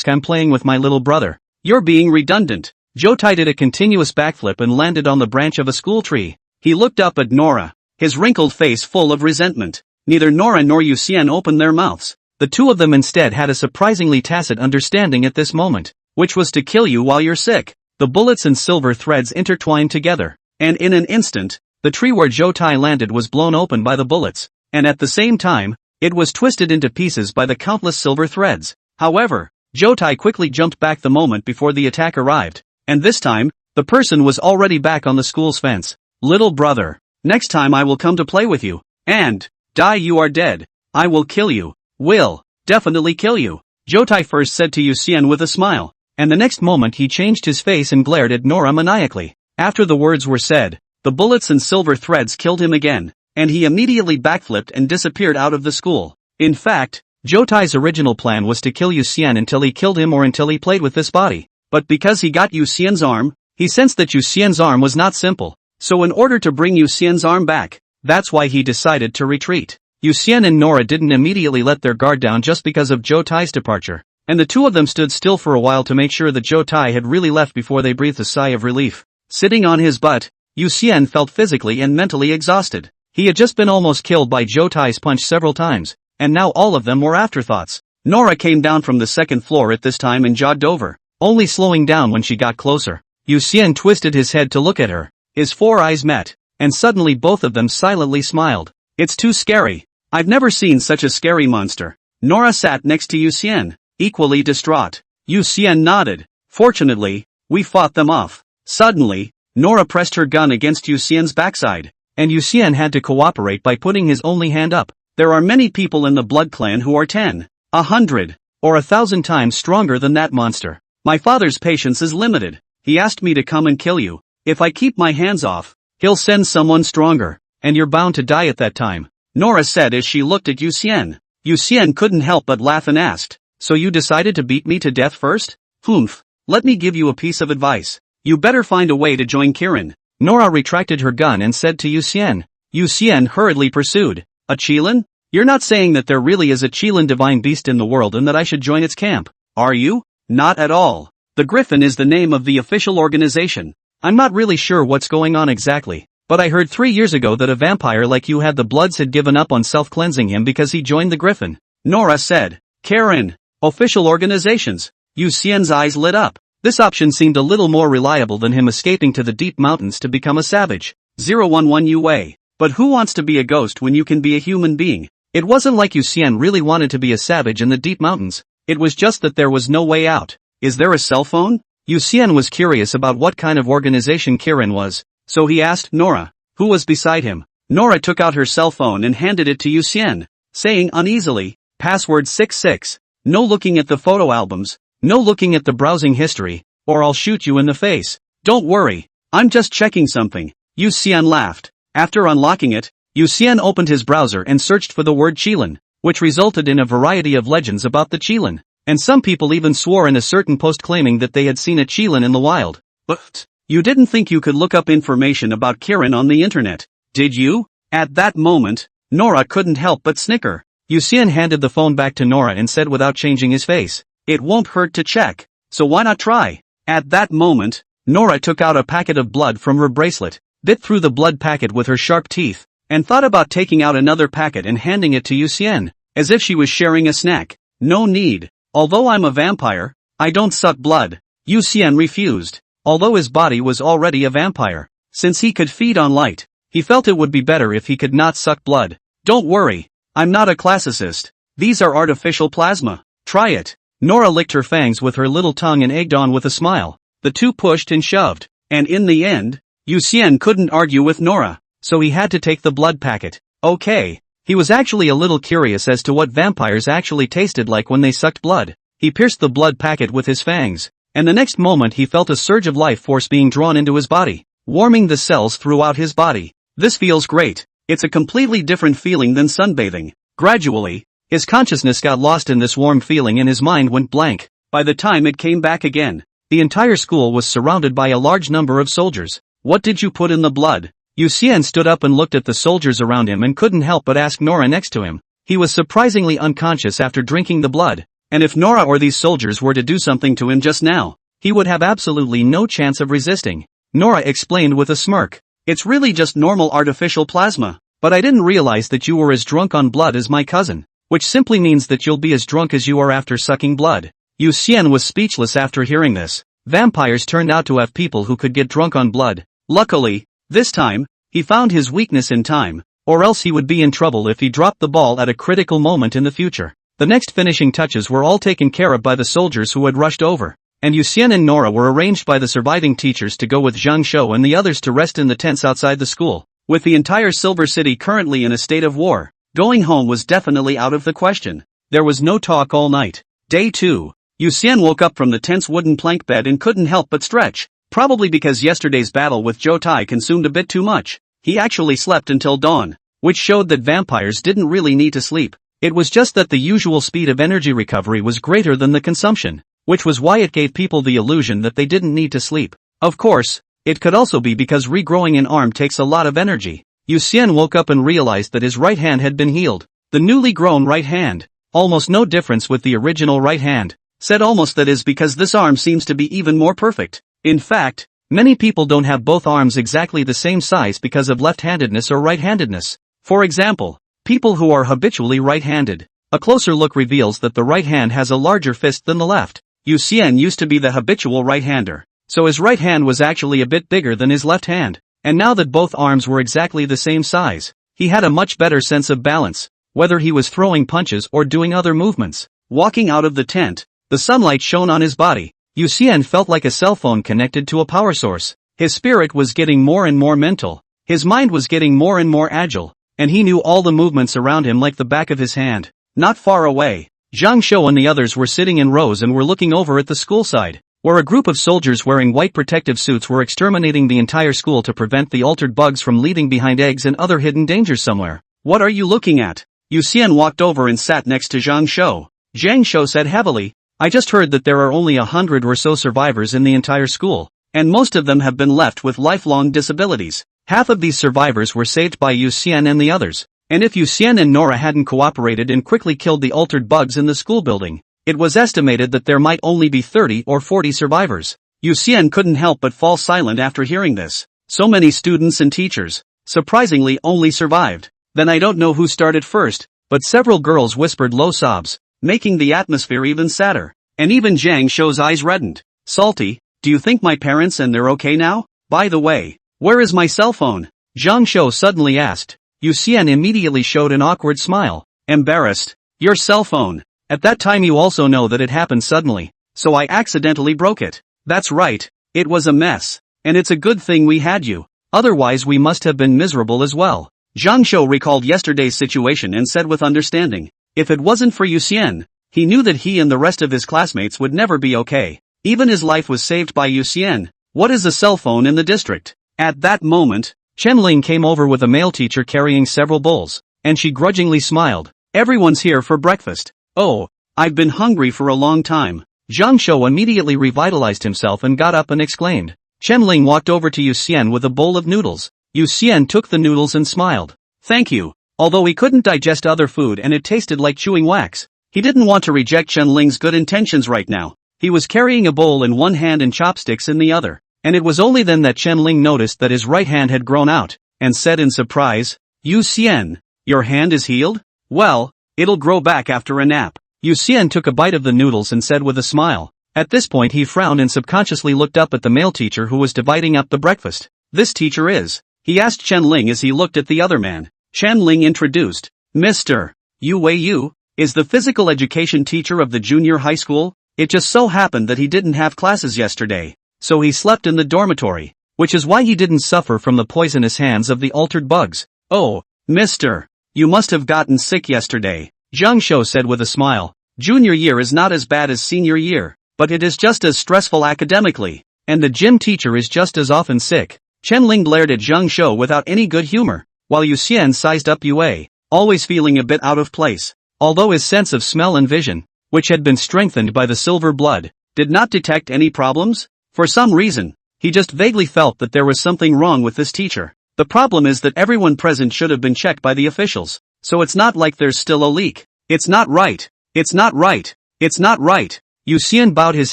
I'm playing with my little brother. You're being redundant. Zhou Tai did a continuous backflip and landed on the branch of a school tree. He looked up at Nora, his wrinkled face full of resentment. Neither Nora nor Yu Xian opened their mouths. The two of them instead had a surprisingly tacit understanding at this moment, which was to kill you while you're sick. The bullets and silver threads intertwined together, and in an instant, the tree where Zhou Tai landed was blown open by the bullets, and at the same time, it was twisted into pieces by the countless silver threads. However, Zhou Tai quickly jumped back the moment before the attack arrived, and this time, the person was already back on the school's fence. Little brother, next time I will come to play with you, and die you are dead. I will kill you. Will definitely kill you, Zhou Tai first said to Yu Xian with a smile, and the next moment he changed his face and glared at Nora maniacally. After the words were said, the bullets and silver threads killed him again, and he immediately backflipped and disappeared out of the school. In fact, Zhou Tai's original plan was to kill Yu Xian until he killed him or until he played with this body, but because he got Yu Xian's arm, he sensed that Yu Xian's arm was not simple, so in order to bring Yu Xian's arm back, that's why he decided to retreat. Yu Xian and Nora didn't immediately let their guard down just because of Zhou Tai's departure, and the two of them stood still for a while to make sure that Zhou Tai had really left before they breathed a sigh of relief. Sitting on his butt, Yu Xian felt physically and mentally exhausted. He had just been almost killed by Zhou Tai's punch several times, and now all of them were afterthoughts. Nora came down from the second floor at this time and jogged over, only slowing down when she got closer. Yu Xian twisted his head to look at her. His four eyes met, and suddenly both of them silently smiled. It's too scary. I've never seen such a scary monster. Nora sat next to Yu Xian, equally distraught. Yu Xian nodded. Fortunately, we fought them off. Suddenly, Nora pressed her gun against Yu Xian's backside, and Yu Xian had to cooperate by putting his only hand up. There are many people in the Blood Clan who are 10, 100, or 1,000 times stronger than that monster. My father's patience is limited. He asked me to come and kill you. If I keep my hands off, he'll send someone stronger, and you're bound to die at that time, Nora said as she looked at Yu Xian. Yu Xian couldn't help but laugh and asked, so you decided to beat me to death first? Humph. Let me give you a piece of advice. You better find a way to join Kirin. Nora retracted her gun and said to Yu Xian. Yu Xian hurriedly pursued, a Qilin? You're not saying that there really is a Qilin divine beast in the world and that I should join its camp, are you? Not at all. The Griffin is the name of the official organization. I'm not really sure what's going on exactly, but I heard 3 years ago that a vampire like you had the Bloods had given up on self-cleansing him because he joined the Griffin. Nora said. Karen. Official organizations. Yu Xian's eyes lit up. This option seemed a little more reliable than him escaping to the deep mountains to become a savage. 011 Yue. But who wants to be a ghost when you can be a human being? It wasn't like Yu Xian really wanted to be a savage in the deep mountains. It was just that there was no way out. Is there a cell phone? Yu Xian was curious about what kind of organization Kirin was, so he asked Nora, who was beside him. Nora took out her cell phone and handed it to Yu Xian, saying uneasily, password 66. No looking at the photo albums, no looking at the browsing history, or I'll shoot you in the face. Don't worry, I'm just checking something. Yu Xian laughed. After unlocking it, Yu Xian opened his browser and searched for the word Qilin, which resulted in a variety of legends about the Qilin. And some people even swore in a certain post claiming that they had seen a Qilin in the wild. But you didn't think you could look up information about Kirin on the internet, did you? At that moment, Nora couldn't help but snicker. Yu Xian handed the phone back to Nora and said without changing his face, it won't hurt to check, so why not try? At that moment, Nora took out a packet of blood from her bracelet, bit through the blood packet with her sharp teeth, and thought about taking out another packet and handing it to Yu Xian, as if she was sharing a snack. No need. Although I'm a vampire, I don't suck blood. Yu Xian refused. Although his body was already a vampire, since he could feed on light, he felt it would be better if he could not suck blood. Don't worry, I'm not a classicist. These are artificial plasma. Try it. Nora licked her fangs with her little tongue and egged on with a smile. The two pushed and shoved, and in the end, Yu Xian couldn't argue with Nora, so he had to take the blood packet. Okay. He was actually a little curious as to what vampires actually tasted like when they sucked blood. He pierced the blood packet with his fangs, and the next moment he felt a surge of life force being drawn into his body, warming the cells throughout his body. This feels great. It's a completely different feeling than sunbathing. Gradually, his consciousness got lost in this warm feeling and his mind went blank. By the time it came back again, the entire school was surrounded by a large number of soldiers. What did you put in the blood? Yu Xian stood up and looked at the soldiers around him and couldn't help but ask Nora next to him. He was surprisingly unconscious after drinking the blood, and if Nora or these soldiers were to do something to him just now, he would have absolutely no chance of resisting. Nora explained with a smirk. It's really just normal artificial plasma, but I didn't realize that you were as drunk on blood as my cousin, which simply means that you'll be as drunk as you are after sucking blood. Yu Xian was speechless after hearing this. Vampires turned out to have people who could get drunk on blood. Luckily, this time, he found his weakness in time, or else he would be in trouble if he dropped the ball at a critical moment in the future. The next finishing touches were all taken care of by the soldiers who had rushed over, and Yu Xian and Nora were arranged by the surviving teachers to go with Zhang Shou and the others to rest in the tents outside the school. With the entire Silver City currently in a state of war, going home was definitely out of the question. There was no talk all night. Day 2. Yu Xian woke up from the tense wooden plank bed and couldn't help but stretch. Probably because yesterday's battle with Zhou Tai consumed a bit too much. He actually slept until dawn, which showed that vampires didn't really need to sleep. It was just that the usual speed of energy recovery was greater than the consumption, which was why it gave people the illusion that they didn't need to sleep. Of course, it could also be because regrowing an arm takes a lot of energy. Yu Xian woke up and realized that his right hand had been healed. The newly grown right hand, almost no difference with the original right hand, said almost that is because this arm seems to be even more perfect. In fact, many people don't have both arms exactly the same size because of left-handedness or right-handedness. For example, people who are habitually right-handed. A closer look reveals that the right hand has a larger fist than the left. Yu Xian used to be the habitual right-hander, so his right hand was actually a bit bigger than his left hand. And now that both arms were exactly the same size, he had a much better sense of balance, whether he was throwing punches or doing other movements. Walking out of the tent, the sunlight shone on his body. Yu Xian felt like a cell phone connected to a power source. His spirit was getting more and more mental, his mind was getting more and more agile, and he knew all the movements around him like the back of his hand. Not far away, Zhang Shou and the others were sitting in rows and were looking over at the school side, where a group of soldiers wearing white protective suits were exterminating the entire school to prevent the altered bugs from leaving behind eggs and other hidden dangers somewhere. What are you looking at? Yu Xian walked over and sat next to Zhang Shou. Zhang Shou said heavily, I just heard that there are only 100 or so survivors in the entire school, and most of them have been left with lifelong disabilities. Half of these survivors were saved by Yu Xian and the others, and if Yu Xian and Nora hadn't cooperated and quickly killed the altered bugs in the school building, It was estimated that there might only be 30 or 40 survivors. Yu Xian couldn't help but fall silent after hearing this. So many students and teachers, surprisingly, only survived. Then I don't know who started first, but several girls whispered low sobs, making the atmosphere even sadder. And even Zhang Shou's eyes reddened. Salty, do you think my parents and they're okay now? By the way, where is my cell phone? Zhang Shou suddenly asked. Yu Xian immediately showed an awkward smile. Embarrassed. Your cell phone. At that time you also know that it happened suddenly, so I accidentally broke it. That's right, it was a mess. And it's a good thing we had you. Otherwise we must have been miserable as well. Zhang Shou recalled yesterday's situation and said with understanding. If it wasn't for Yu Xian, he knew that he and the rest of his classmates would never be okay. Even his life was saved by Yu Xian. What is a cell phone in the district? At that moment, Chen Ling came over with a male teacher carrying several bowls, and she grudgingly smiled. Everyone's here for breakfast. Oh, I've been hungry for a long time. Zhang Shou immediately revitalized himself and got up and exclaimed. Chen Ling walked over to Yu Xian with a bowl of noodles. Yu Xian took the noodles and smiled. Thank you. Although he couldn't digest other food and it tasted like chewing wax, he didn't want to reject Chen Ling's good intentions right now. He was carrying a bowl in one hand and chopsticks in the other, and it was only then that Chen Ling noticed that his right hand had grown out, and said in surprise, Yu Xian, your hand is healed? Well, it'll grow back after a nap. Yu Xian took a bite of the noodles and said with a smile. At this point he frowned and subconsciously looked up at the male teacher who was dividing up the breakfast. This teacher is, he asked Chen Ling as he looked at the other man. Chen Ling introduced, Mr. Yu Wei Yu, is the physical education teacher of the junior high school. It just so happened that he didn't have classes yesterday, so he slept in the dormitory, which is why he didn't suffer from the poisonous hands of the altered bugs. Oh, Mr. You must have gotten sick yesterday, Zhang Shou said with a smile. Junior year is not as bad as senior year, but it is just as stressful academically, and the gym teacher is just as often sick. Chen Ling glared at Zhang Shou without any good humor, while Yu Xian sized up Yue, always feeling a bit out of place. Although his sense of smell and vision, which had been strengthened by the silver blood, did not detect any problems, for some reason, he just vaguely felt that there was something wrong with this teacher. The problem is that everyone present should have been checked by the officials, so it's not like there's still a leak. It's not right. It's not right. It's not right. Yu Xian bowed his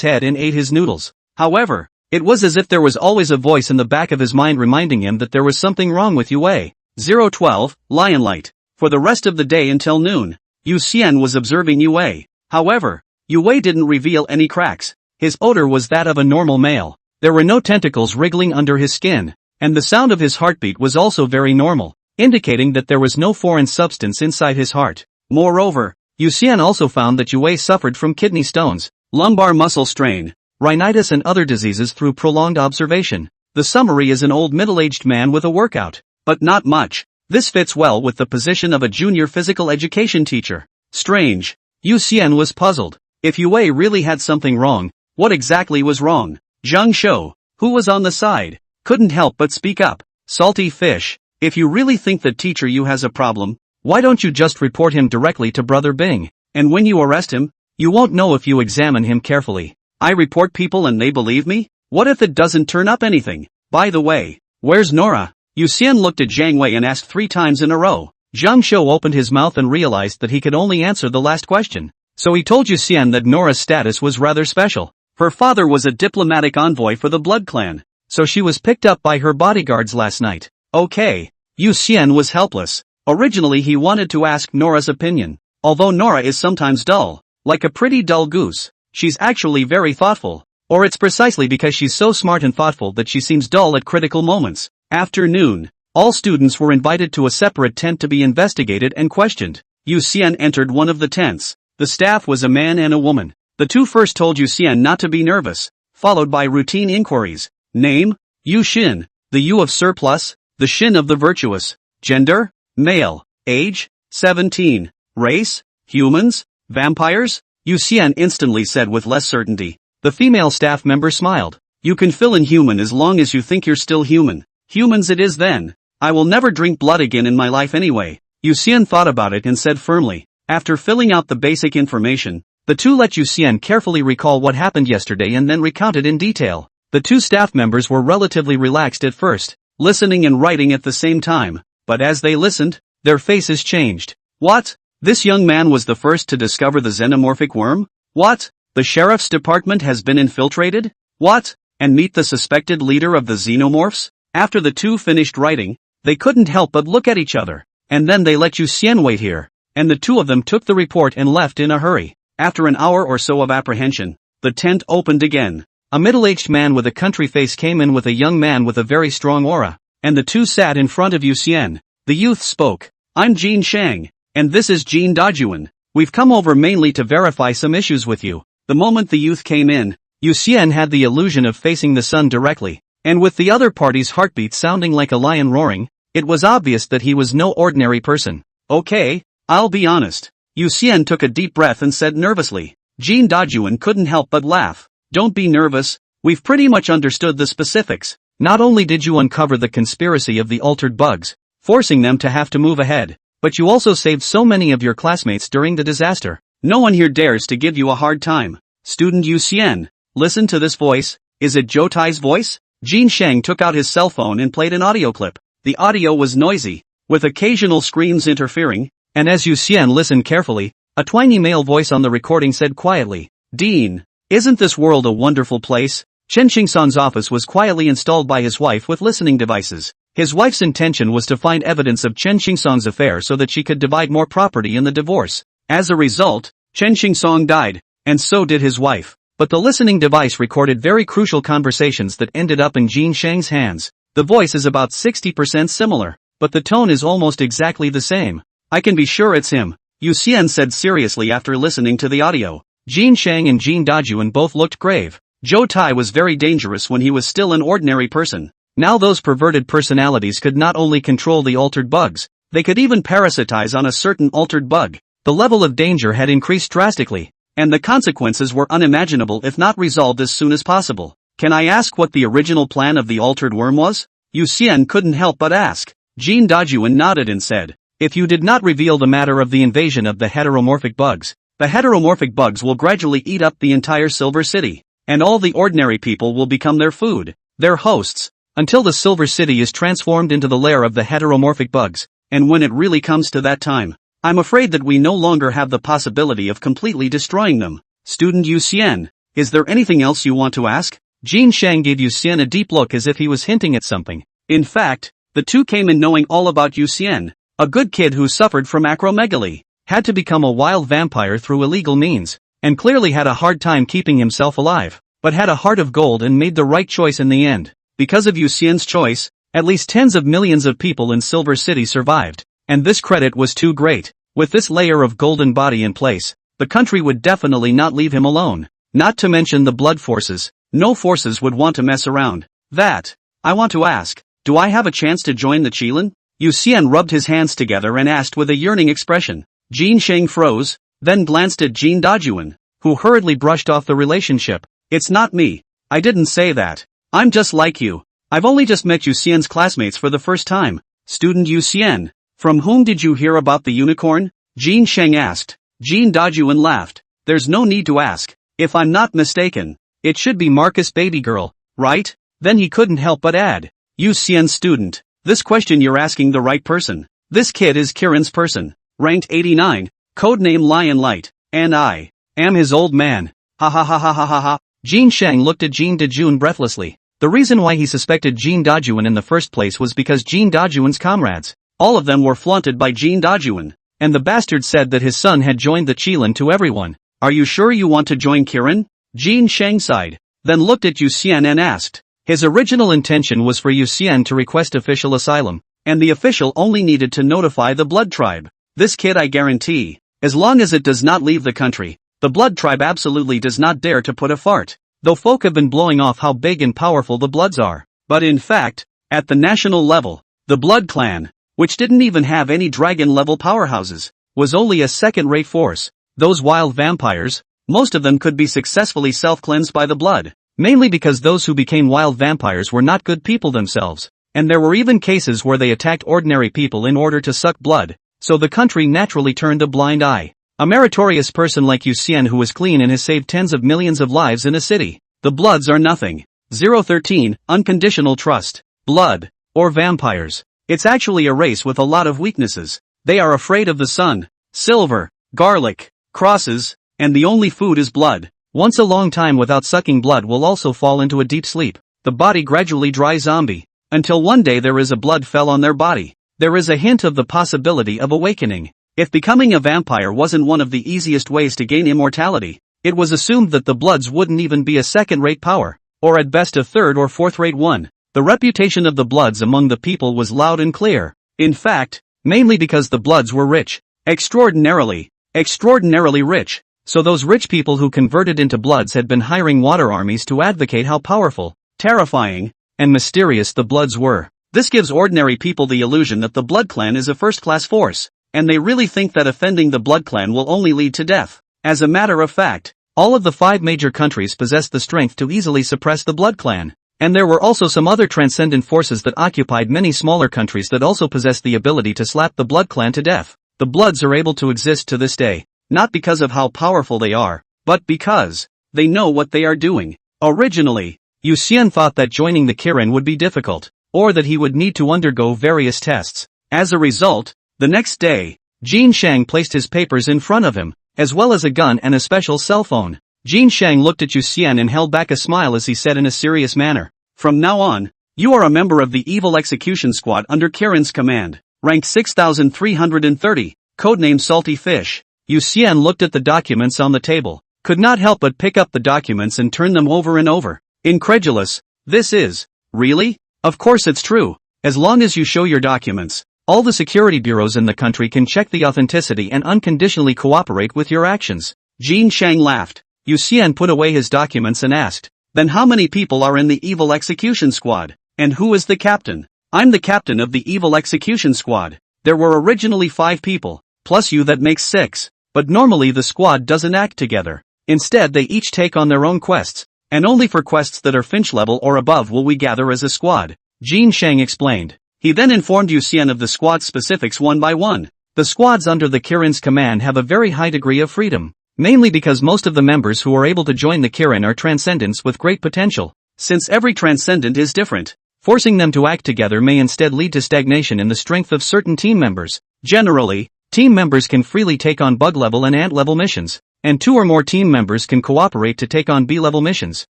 head and ate his noodles. However, it was as if there was always a voice in the back of his mind reminding him that there was something wrong with Yue. 012, Lionlight. For the rest of the day until noon, Yu Xian was observing Yue. However, Yue didn't reveal any cracks. His odor was that of a normal male. There were no tentacles wriggling under his skin, and the sound of his heartbeat was also very normal, indicating that there was no foreign substance inside his heart. Moreover, Yu Xian also found that Yue suffered from kidney stones, lumbar muscle strain, rhinitis and other diseases through prolonged observation. The summary is an old middle-aged man with a workout, but not much. This fits well with the position of a junior physical education teacher. Strange. Yu Xian was puzzled. If Yue really had something wrong, what exactly was wrong? Zhang Shou, who was on the side, couldn't help but speak up. Salty fish. If you really think that teacher Yu has a problem, why don't you just report him directly to Brother Bing? And when you arrest him, you won't know if you examine him carefully. I report people and they believe me? What if it doesn't turn up anything? By the way, where's Nora? Yu Xian looked at Zhang Wei and asked 3 times in a row. Zhang Shou opened his mouth and realized that he could only answer the last question. So he told Yu Xian that Nora's status was rather special. Her father was a diplomatic envoy for the Blood Clan, so she was picked up by her bodyguards last night. Okay. Yu Xian was helpless. Originally he wanted to ask Nora's opinion. Although Nora is sometimes dull, like a pretty dull goose, she's actually very thoughtful. Or it's precisely because she's so smart and thoughtful that she seems dull at critical moments. Afternoon. All students were invited to a separate tent to be investigated and questioned. Yu Xian entered one of the tents. The staff was a man and a woman. The 2 first told Yu Xian not to be nervous, followed by routine inquiries. Name? Yu Xin. The Yu of surplus, the Xin of the virtuous. Gender? Male. Age? 17. Race? Humans? Vampires? Yu Xian instantly said with less certainty. The female staff member smiled. You can fill in human as long as you think you're still human. Humans it is then. I will never drink blood again in my life anyway. Yu Xian thought about it and said firmly. After filling out the basic information, the 2 let Yu Xian carefully recall what happened yesterday and then recount it in detail. The 2 staff members were relatively relaxed at first, listening and writing at the same time, but as they listened, their faces changed. What? This young man was the first to discover the xenomorphic worm? What? The sheriff's department has been infiltrated? What? And meet the suspected leader of the xenomorphs? After the two finished writing, they couldn't help but look at each other. And then they let Yu Xian wait here. And the two of them took the report and left in a hurry. After an hour or so of apprehension, the tent opened again. A middle-aged man with a country face came in with a young man with a very strong aura. And the two sat in front of Yu Xian. The youth spoke. I'm Jin Shang. And this is Jin Dajuan. We've come over mainly to verify some issues with you. The moment the youth came in, Yu Xian had the illusion of facing the sun directly. And with the other party's heartbeat sounding like a lion roaring, it was obvious that he was no ordinary person. Okay, I'll be honest. Yu Xian took a deep breath and said nervously. Jin Dajuan couldn't help but laugh. Don't be nervous, we've pretty much understood the specifics. Not only did you uncover the conspiracy of the altered bugs, forcing them to have to move ahead, but you also saved so many of your classmates during the disaster. No one here dares to give you a hard time. Student Yu Xian, listen to this voice. Is it Zhou Tai's voice? Jin Shang took out his cell phone and played an audio clip. The audio was noisy, with occasional screams interfering, and as Yu Xian listened carefully, a twingy male voice on the recording said quietly, Dean, isn't this world a wonderful place? Chen Qingsong's office was quietly installed by his wife with listening devices. His wife's intention was to find evidence of Chen Qingsong's affair so that she could divide more property in the divorce. As a result, Chen Qingsong died, and so did his wife. But the listening device recorded very crucial conversations that ended up in Jin Shang's hands. The voice is about 60% similar, but the tone is almost exactly the same. I can be sure it's him, Yu Xian said seriously after listening to the audio. Jin Shang and Jin Dajuan both looked grave. Zhou Tai was very dangerous when he was still an ordinary person. Now those perverted personalities could not only control the altered bugs, they could even parasitize on a certain altered bug. The level of danger had increased drastically, and the consequences were unimaginable if not resolved as soon as possible. Can I ask what the original plan of the altered worm was? Yu Xian couldn't help but ask. Jin Dajuan nodded and said, if you did not reveal the matter of the invasion of the heteromorphic bugs, the heteromorphic bugs will gradually eat up the entire Silver City, and all the ordinary people will become their food, their hosts, until the Silver City is transformed into the lair of the heteromorphic bugs, and when it really comes to that time, I'm afraid that we no longer have the possibility of completely destroying them. Student Yu Xian, is there anything else you want to ask? Jin Shang gave Yu Xian a deep look as if he was hinting at something. In fact, the two came in knowing all about Yu Xian, a good kid who suffered from acromegaly, had to become a wild vampire through illegal means, and clearly had a hard time keeping himself alive, but had a heart of gold and made the right choice in the end. Because of Yu Xian's choice, at least tens of millions of people in Silver City survived, and this credit was too great. With this layer of golden body in place, the country would definitely not leave him alone. Not to mention the blood forces, no forces would want to mess around. That, I want to ask, do I have a chance to join the Qilin? Yu Xian rubbed his hands together and asked with a yearning expression. Jin Shang froze, then glanced at Jin Dajuan, who hurriedly brushed off the relationship. It's not me. I didn't say that. I'm just like you. I've only just met Yu Xian's classmates for the first time. Student Yu Xian, from whom did you hear about the unicorn? Jin Shang asked. Jin Dajuan laughed. There's no need to ask. If I'm not mistaken, it should be Marcus Baby Girl, right? Then he couldn't help but add. Yu Xian student, this question you're asking the right person. This kid is Kirin's person. Ranked 89, codename Lion Light, and I am his old man. Ha ha ha ha ha ha ha. Jin Shang looked at Jin Dajuan breathlessly. The reason why he suspected Jin Dajuan in the first place was because Jin Dajuan's comrades, all of them were flaunted by Jin Dajuan, and the bastard said that his son had joined the Qilin to everyone. Are you sure you want to join Kirin? Jin Shang sighed, then looked at Yu Xian and asked. His original intention was for Yu Xian to request official asylum, and the official only needed to notify the blood tribe. This kid I guarantee, as long as it does not leave the country, the blood tribe absolutely does not dare to put a fart, though folk have been blowing off how big and powerful the Bloods are. But in fact, at the national level, the Blood Clan, which didn't even have any dragon-level powerhouses, was only a second-rate force. Those wild vampires, most of them could be successfully self-cleansed by the blood, mainly because those who became wild vampires were not good people themselves, and there were even cases where they attacked ordinary people in order to suck blood. So the country naturally turned a blind eye. A meritorious person like Yu Xian who was clean and has saved tens of millions of lives in a city. The Bloods are nothing. 013, unconditional trust. Blood, or vampires. It's actually a race with a lot of weaknesses. They are afraid of the sun, silver, garlic, crosses, and the only food is blood. Once a long time without sucking blood will also fall into a deep sleep. The body gradually dries zombie. Until one day there is a blood fell on their body. There is a hint of the possibility of awakening. If becoming a vampire wasn't one of the easiest ways to gain immortality, it was assumed that the Bloods wouldn't even be a second-rate power, or at best a third or fourth-rate one. The reputation of the Bloods among the people was loud and clear. In fact, mainly because the Bloods were rich. Extraordinarily rich. So those rich people who converted into Bloods had been hiring water armies to advocate how powerful, terrifying, and mysterious the Bloods were. This gives ordinary people the illusion that the Blood Clan is a first-class force, and they really think that offending the Blood Clan will only lead to death. As a matter of fact, all of the 5 major countries possessed the strength to easily suppress the Blood Clan, and there were also some other transcendent forces that occupied many smaller countries that also possessed the ability to slap the Blood Clan to death. The Bloods are able to exist to this day, not because of how powerful they are, but because they know what they are doing. Originally, Yu Xian thought that joining the Kirin would be difficult, or that he would need to undergo various tests. As a result, the next day, Jin Shang placed his papers in front of him, as well as a gun and a special cell phone. Jin Shang looked at Yu Xian and held back a smile as he said in a serious manner, "From now on, you are a member of the Evil Execution Squad under Kirin's command. Rank 6330, codename Salty Fish." Yu Xian looked at the documents on the table, could not help but pick up the documents and turn them over and over. Incredulous. This is, really? Of course it's true. As long as you show your documents, all the security bureaus in the country can check the authenticity and unconditionally cooperate with your actions. Jin Shang laughed. Yu Xian put away his documents and asked, "Then how many people are in the Evil Execution Squad? And who is the captain?" "I'm the captain of the Evil Execution Squad. There were originally 5 people, plus you, that makes 6. But normally the squad doesn't act together. Instead they each take on their own quests, and only for quests that are Finch level or above will we gather as a squad," Jin Shang explained. He then informed Yu Xian of the squad specifics one by one. The squads under the Kirin's command have a very high degree of freedom, mainly because most of the members who are able to join the Kirin are transcendents with great potential. Since every transcendent is different, forcing them to act together may instead lead to stagnation in the strength of certain team members. Generally, team members can freely take on bug-level and ant-level missions, and 2 or more team members can cooperate to take on B-level missions,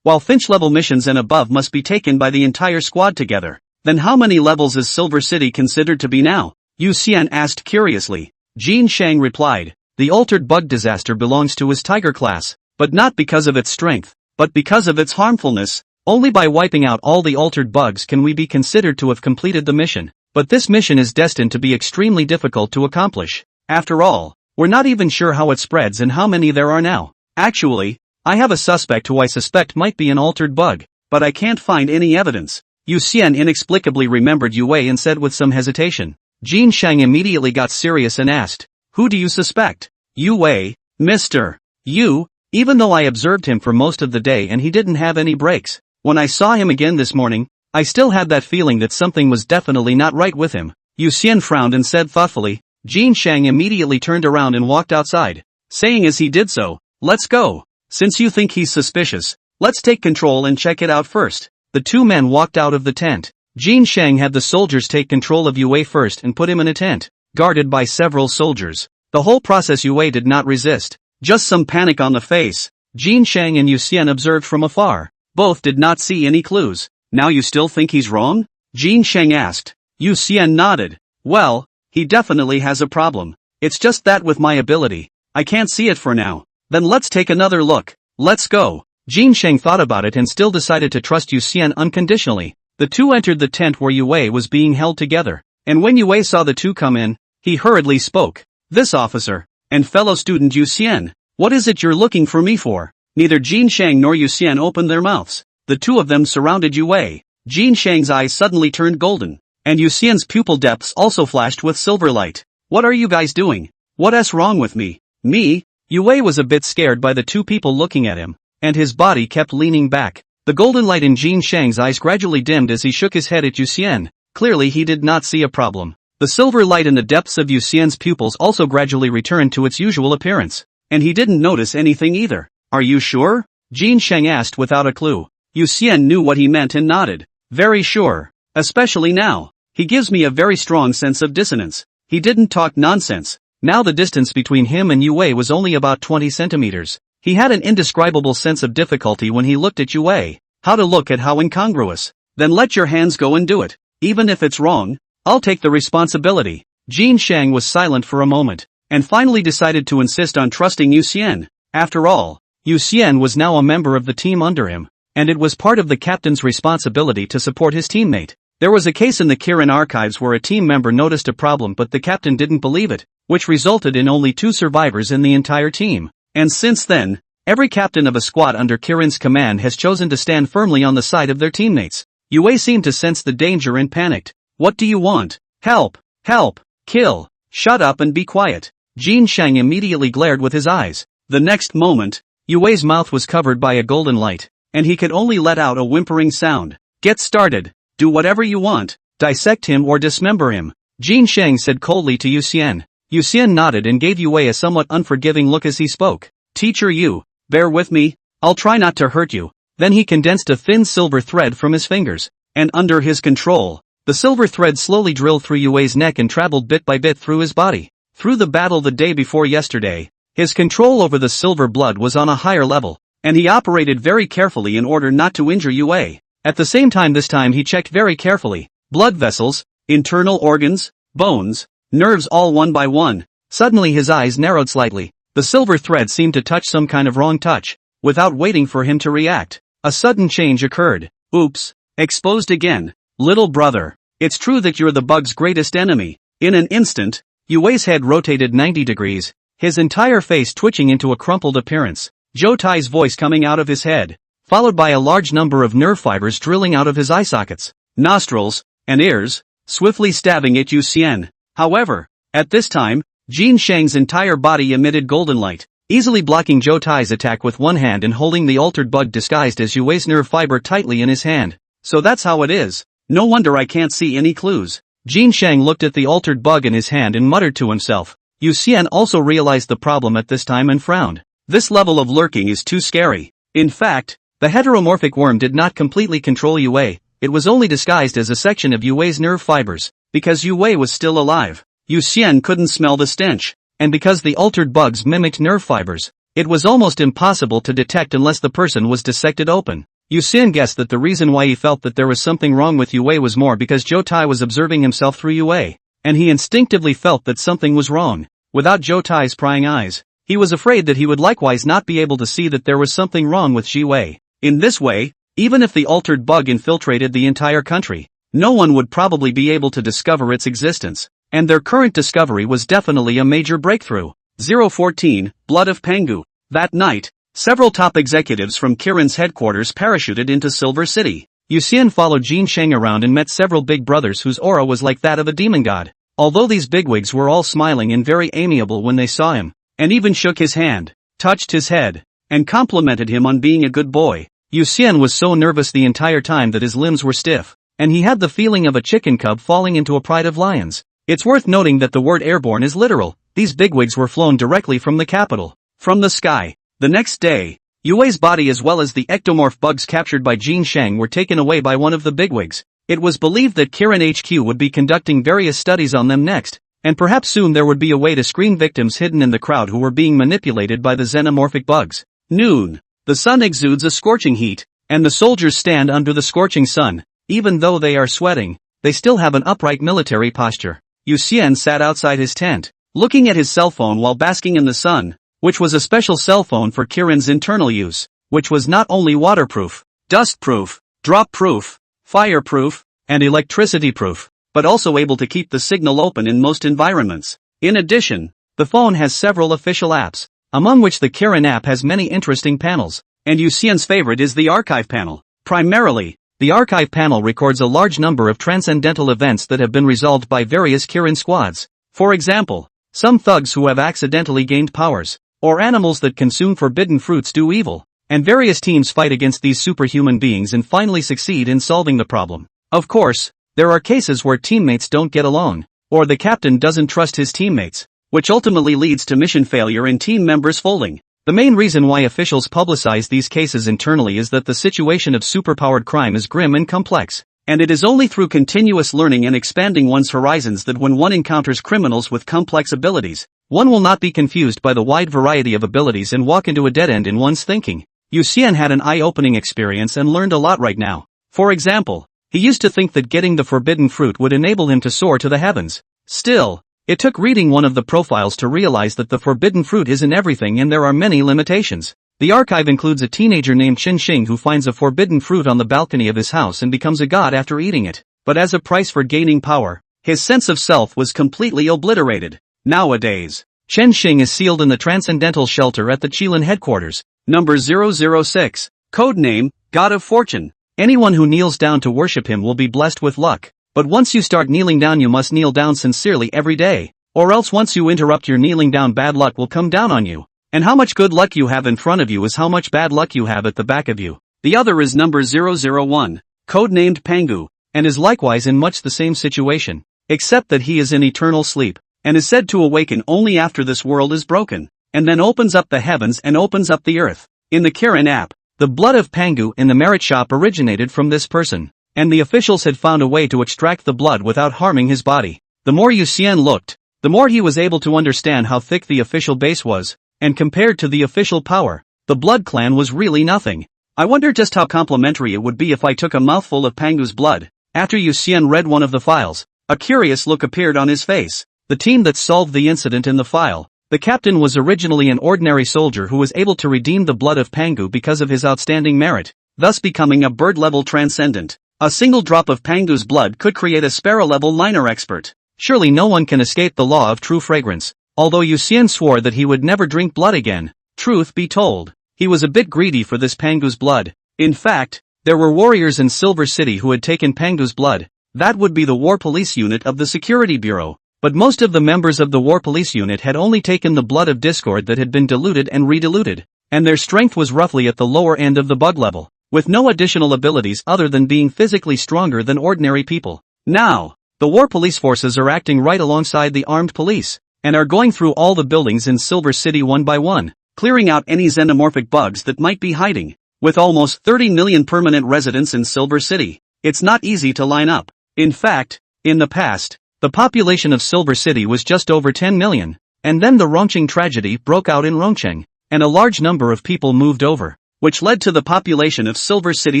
while Finch-level missions and above must be taken by the entire squad together. Then how many levels is Silver City considered to be now? Yu Xian asked curiously. Jin Shang replied, "The altered bug disaster belongs to his Tiger class, but not because of its strength, but because of its harmfulness. Only by wiping out all the altered bugs can we be considered to have completed the mission. But this mission is destined to be extremely difficult to accomplish. After all, we're not even sure how it spreads and how many there are now. Actually, I have a suspect who I suspect might be an altered bug, but I can't find any evidence." Yu Xian inexplicably remembered Yue and said with some hesitation. Jin Shang immediately got serious and asked, "Who do you suspect?" "Yue, Mr. Yu, even though I observed him for most of the day and he didn't have any breaks. When I saw him again this morning, I still had that feeling that something was definitely not right with him." Yu Xian frowned and said thoughtfully. Jin Shang immediately turned around and walked outside, saying as he did so, "Let's go. Since you think he's suspicious, let's take control and check it out first." The 2 men walked out of the tent. Jin Shang had the soldiers take control of Yue first and put him in a tent, guarded by several soldiers. The whole process Yue did not resist, just some panic on the face. Jin Shang and Yu Xian observed from afar. Both did not see any clues. "Now you still think he's wrong?" Jin Shang asked. Yu Xian nodded. "Well, he definitely has a problem. It's just that with my ability, I can't see it for now." "Then let's take another look. Let's go." Jin Shang thought about it and still decided to trust Yu Xian unconditionally. The 2 entered the tent where Yue was being held together, and when Yue saw the 2 come in, he hurriedly spoke. "This officer, and fellow student Yu Xian, what is it you're looking for me for?" Neither Jin Shang nor Yu Xian opened their mouths. The 2 of them surrounded Yue. Jin Shang's eyes suddenly turned golden, and Yu Xian's pupil depths also flashed with silver light. "What are you guys doing? What's wrong with me?" "Me?" Yue was a bit scared by the 2 people looking at him, and his body kept leaning back. The golden light in Jin Shang's eyes gradually dimmed as he shook his head at Yu Xian. Clearly he did not see a problem. The silver light in the depths of Yu Xian's pupils also gradually returned to its usual appearance, and he didn't notice anything either. "Are you sure?" Jin Shang asked without a clue. Yu Xian knew what he meant and nodded. "Very sure. Especially now. He gives me a very strong sense of dissonance. He didn't talk nonsense. Now the distance between him and Yue was only about 20 centimeters. He had an indescribable sense of difficulty when he looked at Yue. How to look at how incongruous. Then let your hands go and do it. Even if it's wrong, I'll take the responsibility. Jin Shang was silent for a moment, and finally decided to insist on trusting Yu Xian. After all, Yu Xian was now a member of the team under him, and it was part of the captain's responsibility to support his teammate. There was a case in the Kirin archives where a team member noticed a problem but the captain didn't believe it, which resulted in only 2 survivors in the entire team. And since then, every captain of a squad under Kirin's command has chosen to stand firmly on the side of their teammates. Yue seemed to sense the danger and panicked. What do you want? Help! Help! Kill! Shut up and be quiet. Jin Shang immediately glared with his eyes. The next moment, Yue's mouth was covered by a golden light, and he could only let out a whimpering sound. Get started. Do whatever you want. Dissect him or dismember him. Jin Shang said coldly to Yu Xian. Yu Xian nodded and gave Yue a somewhat unforgiving look as he spoke. Teacher Yu, bear with me, I'll try not to hurt you. Then he condensed a thin silver thread from his fingers, and under his control, the silver thread slowly drilled through Yue's neck and traveled bit by bit through his body. Through the battle the day before yesterday, his control over the silver blood was on a higher level, and he operated very carefully in order not to injure Yue. At the same time this time he checked very carefully. Blood vessels, internal organs, bones, nerves all one by one. Suddenly his eyes narrowed slightly. The silver thread seemed to touch some kind of wrong touch. Without waiting for him to react, a sudden change occurred. Oops. Exposed again. Little brother. It's true that you're the bug's greatest enemy. In an instant, Yue's head rotated 90 degrees, his entire face twitching into a crumpled appearance. Zhou Tai's voice coming out of his head, followed by a large number of nerve fibers drilling out of his eye sockets, nostrils, and ears, swiftly stabbing at Yu Xian. However, at this time, Jin Shang's entire body emitted golden light, easily blocking Zhou Tai's attack with one hand and holding the altered bug disguised as Yue's nerve fiber tightly in his hand. So that's how it is. No wonder I can't see any clues. Jin Shang looked at the altered bug in his hand and muttered to himself. Yu Xian also realized the problem at this time and frowned. This level of lurking is too scary. In fact, the heteromorphic worm did not completely control Yue, it was only disguised as a section of Yue's nerve fibers. Because Yue was still alive, Yu Xian couldn't smell the stench, and because the altered bugs mimicked nerve fibers, it was almost impossible to detect unless the person was dissected open. Yu Xian guessed that the reason why he felt that there was something wrong with Yue was more because Zhou Tai was observing himself through Yue, and he instinctively felt that something was wrong. Without Zhou Tai's prying eyes, he was afraid that he would likewise not be able to see that there was something wrong with Yue. In this way, even if the altered bug infiltrated the entire country, no one would probably be able to discover its existence, and their current discovery was definitely a major breakthrough. 014, Blood of Pangu. That night, several top executives from Kirin's headquarters parachuted into Silver City. Yu Xian followed Jin Shang around and met several big brothers whose aura was like that of a demon god. Although these bigwigs were all smiling and very amiable when they saw him, and even shook his hand, touched his head, and complimented him on being a good boy, Yu Xian was so nervous the entire time that his limbs were stiff, and he had the feeling of a chicken cub falling into a pride of lions. It's worth noting that the word airborne is literal. These bigwigs were flown directly from the capital, from the sky. The next day, Yue's body as well as the ectomorph bugs captured by Jin Shang were taken away by one of the bigwigs. It was believed that Kirin HQ would be conducting various studies on them next, and perhaps soon there would be a way to screen victims hidden in the crowd who were being manipulated by the xenomorphic bugs. Noon. The sun exudes a scorching heat, and the soldiers stand under the scorching sun. Even though they are sweating, they still have an upright military posture. Yu Xian sat outside his tent, looking at his cell phone while basking in the sun, which was a special cell phone for Kirin's internal use, which was not only waterproof, dustproof, drop-proof, fireproof, and electricity-proof, but also able to keep the signal open in most environments. In addition, the phone has several official apps, among which the Kirin app has many interesting panels, and Yu Xian's favorite is the archive panel. Primarily, the archive panel records a large number of transcendental events that have been resolved by various Kirin squads. For example, some thugs who have accidentally gained powers, or animals that consume forbidden fruits do evil, and various teams fight against these superhuman beings and finally succeed in solving the problem. Of course, there are cases where teammates don't get along, or the captain doesn't trust his teammates, which ultimately leads to mission failure and team members folding. The main reason why officials publicize these cases internally is that the situation of superpowered crime is grim and complex, and it is only through continuous learning and expanding one's horizons that when one encounters criminals with complex abilities, One will not be confused by the wide variety of abilities and walk into a dead end in one's thinking. Yu Xian had an eye-opening experience and learned a lot right now. For example, he used to think that getting the forbidden fruit would enable him to soar to the heavens. Still, it took reading one of the profiles to realize that the forbidden fruit isn't everything and there are many limitations. The archive includes a teenager named Qin Xing who finds a forbidden fruit on the balcony of his house and becomes a god after eating it. But as a price for gaining power, his sense of self was completely obliterated. Nowadays, Chen Xing is sealed in the Transcendental Shelter at the Qilin headquarters. Number 006. Codename, God of Fortune. Anyone who kneels down to worship him will be blessed with luck. But once you start kneeling down you must kneel down sincerely every day. Or else once you interrupt your kneeling down bad luck will come down on you. And how much good luck you have in front of you is how much bad luck you have at the back of you. The other is number 001. Codenamed Pangu. And is likewise in much the same situation. Except that he is in eternal sleep. And is said to awaken only after this world is broken. And then opens up the heavens and opens up the earth. In the Kirin app, the blood of Pangu in the merit shop originated from this person. And the officials had found a way to extract the blood without harming his body. The more Yu Xian looked, the more he was able to understand how thick the official base was. And compared to the official power, the blood clan was really nothing. I wonder just how complimentary it would be if I took a mouthful of Pangu's blood. After Yu Xian read one of the files, a curious look appeared on his face. The team that solved the incident in the file. The captain was originally an ordinary soldier who was able to redeem the blood of Pangu because of his outstanding merit, thus becoming a bird-level transcendent. A single drop of Pangu's blood could create a sparrow-level liner expert. Surely no one can escape the law of true fragrance. Although Yu Xian swore that he would never drink blood again, truth be told, he was a bit greedy for this Pangu's blood. In fact, there were warriors in Silver City who had taken Pangu's blood. That would be the War Police Unit of the Security Bureau. But most of the members of the War Police Unit had only taken the blood of discord that had been diluted and rediluted, and their strength was roughly at the lower end of the bug level, with no additional abilities other than being physically stronger than ordinary people. Now, the War Police forces are acting right alongside the armed police, and are going through all the buildings in Silver City one by one, clearing out any xenomorphic bugs that might be hiding. With almost 30 million permanent residents in Silver City, it's not easy to line up. In fact, in the past, the population of Silver City was just over 10 million, and then the Rongqing tragedy broke out in Rongqing, and a large number of people moved over, which led to the population of Silver City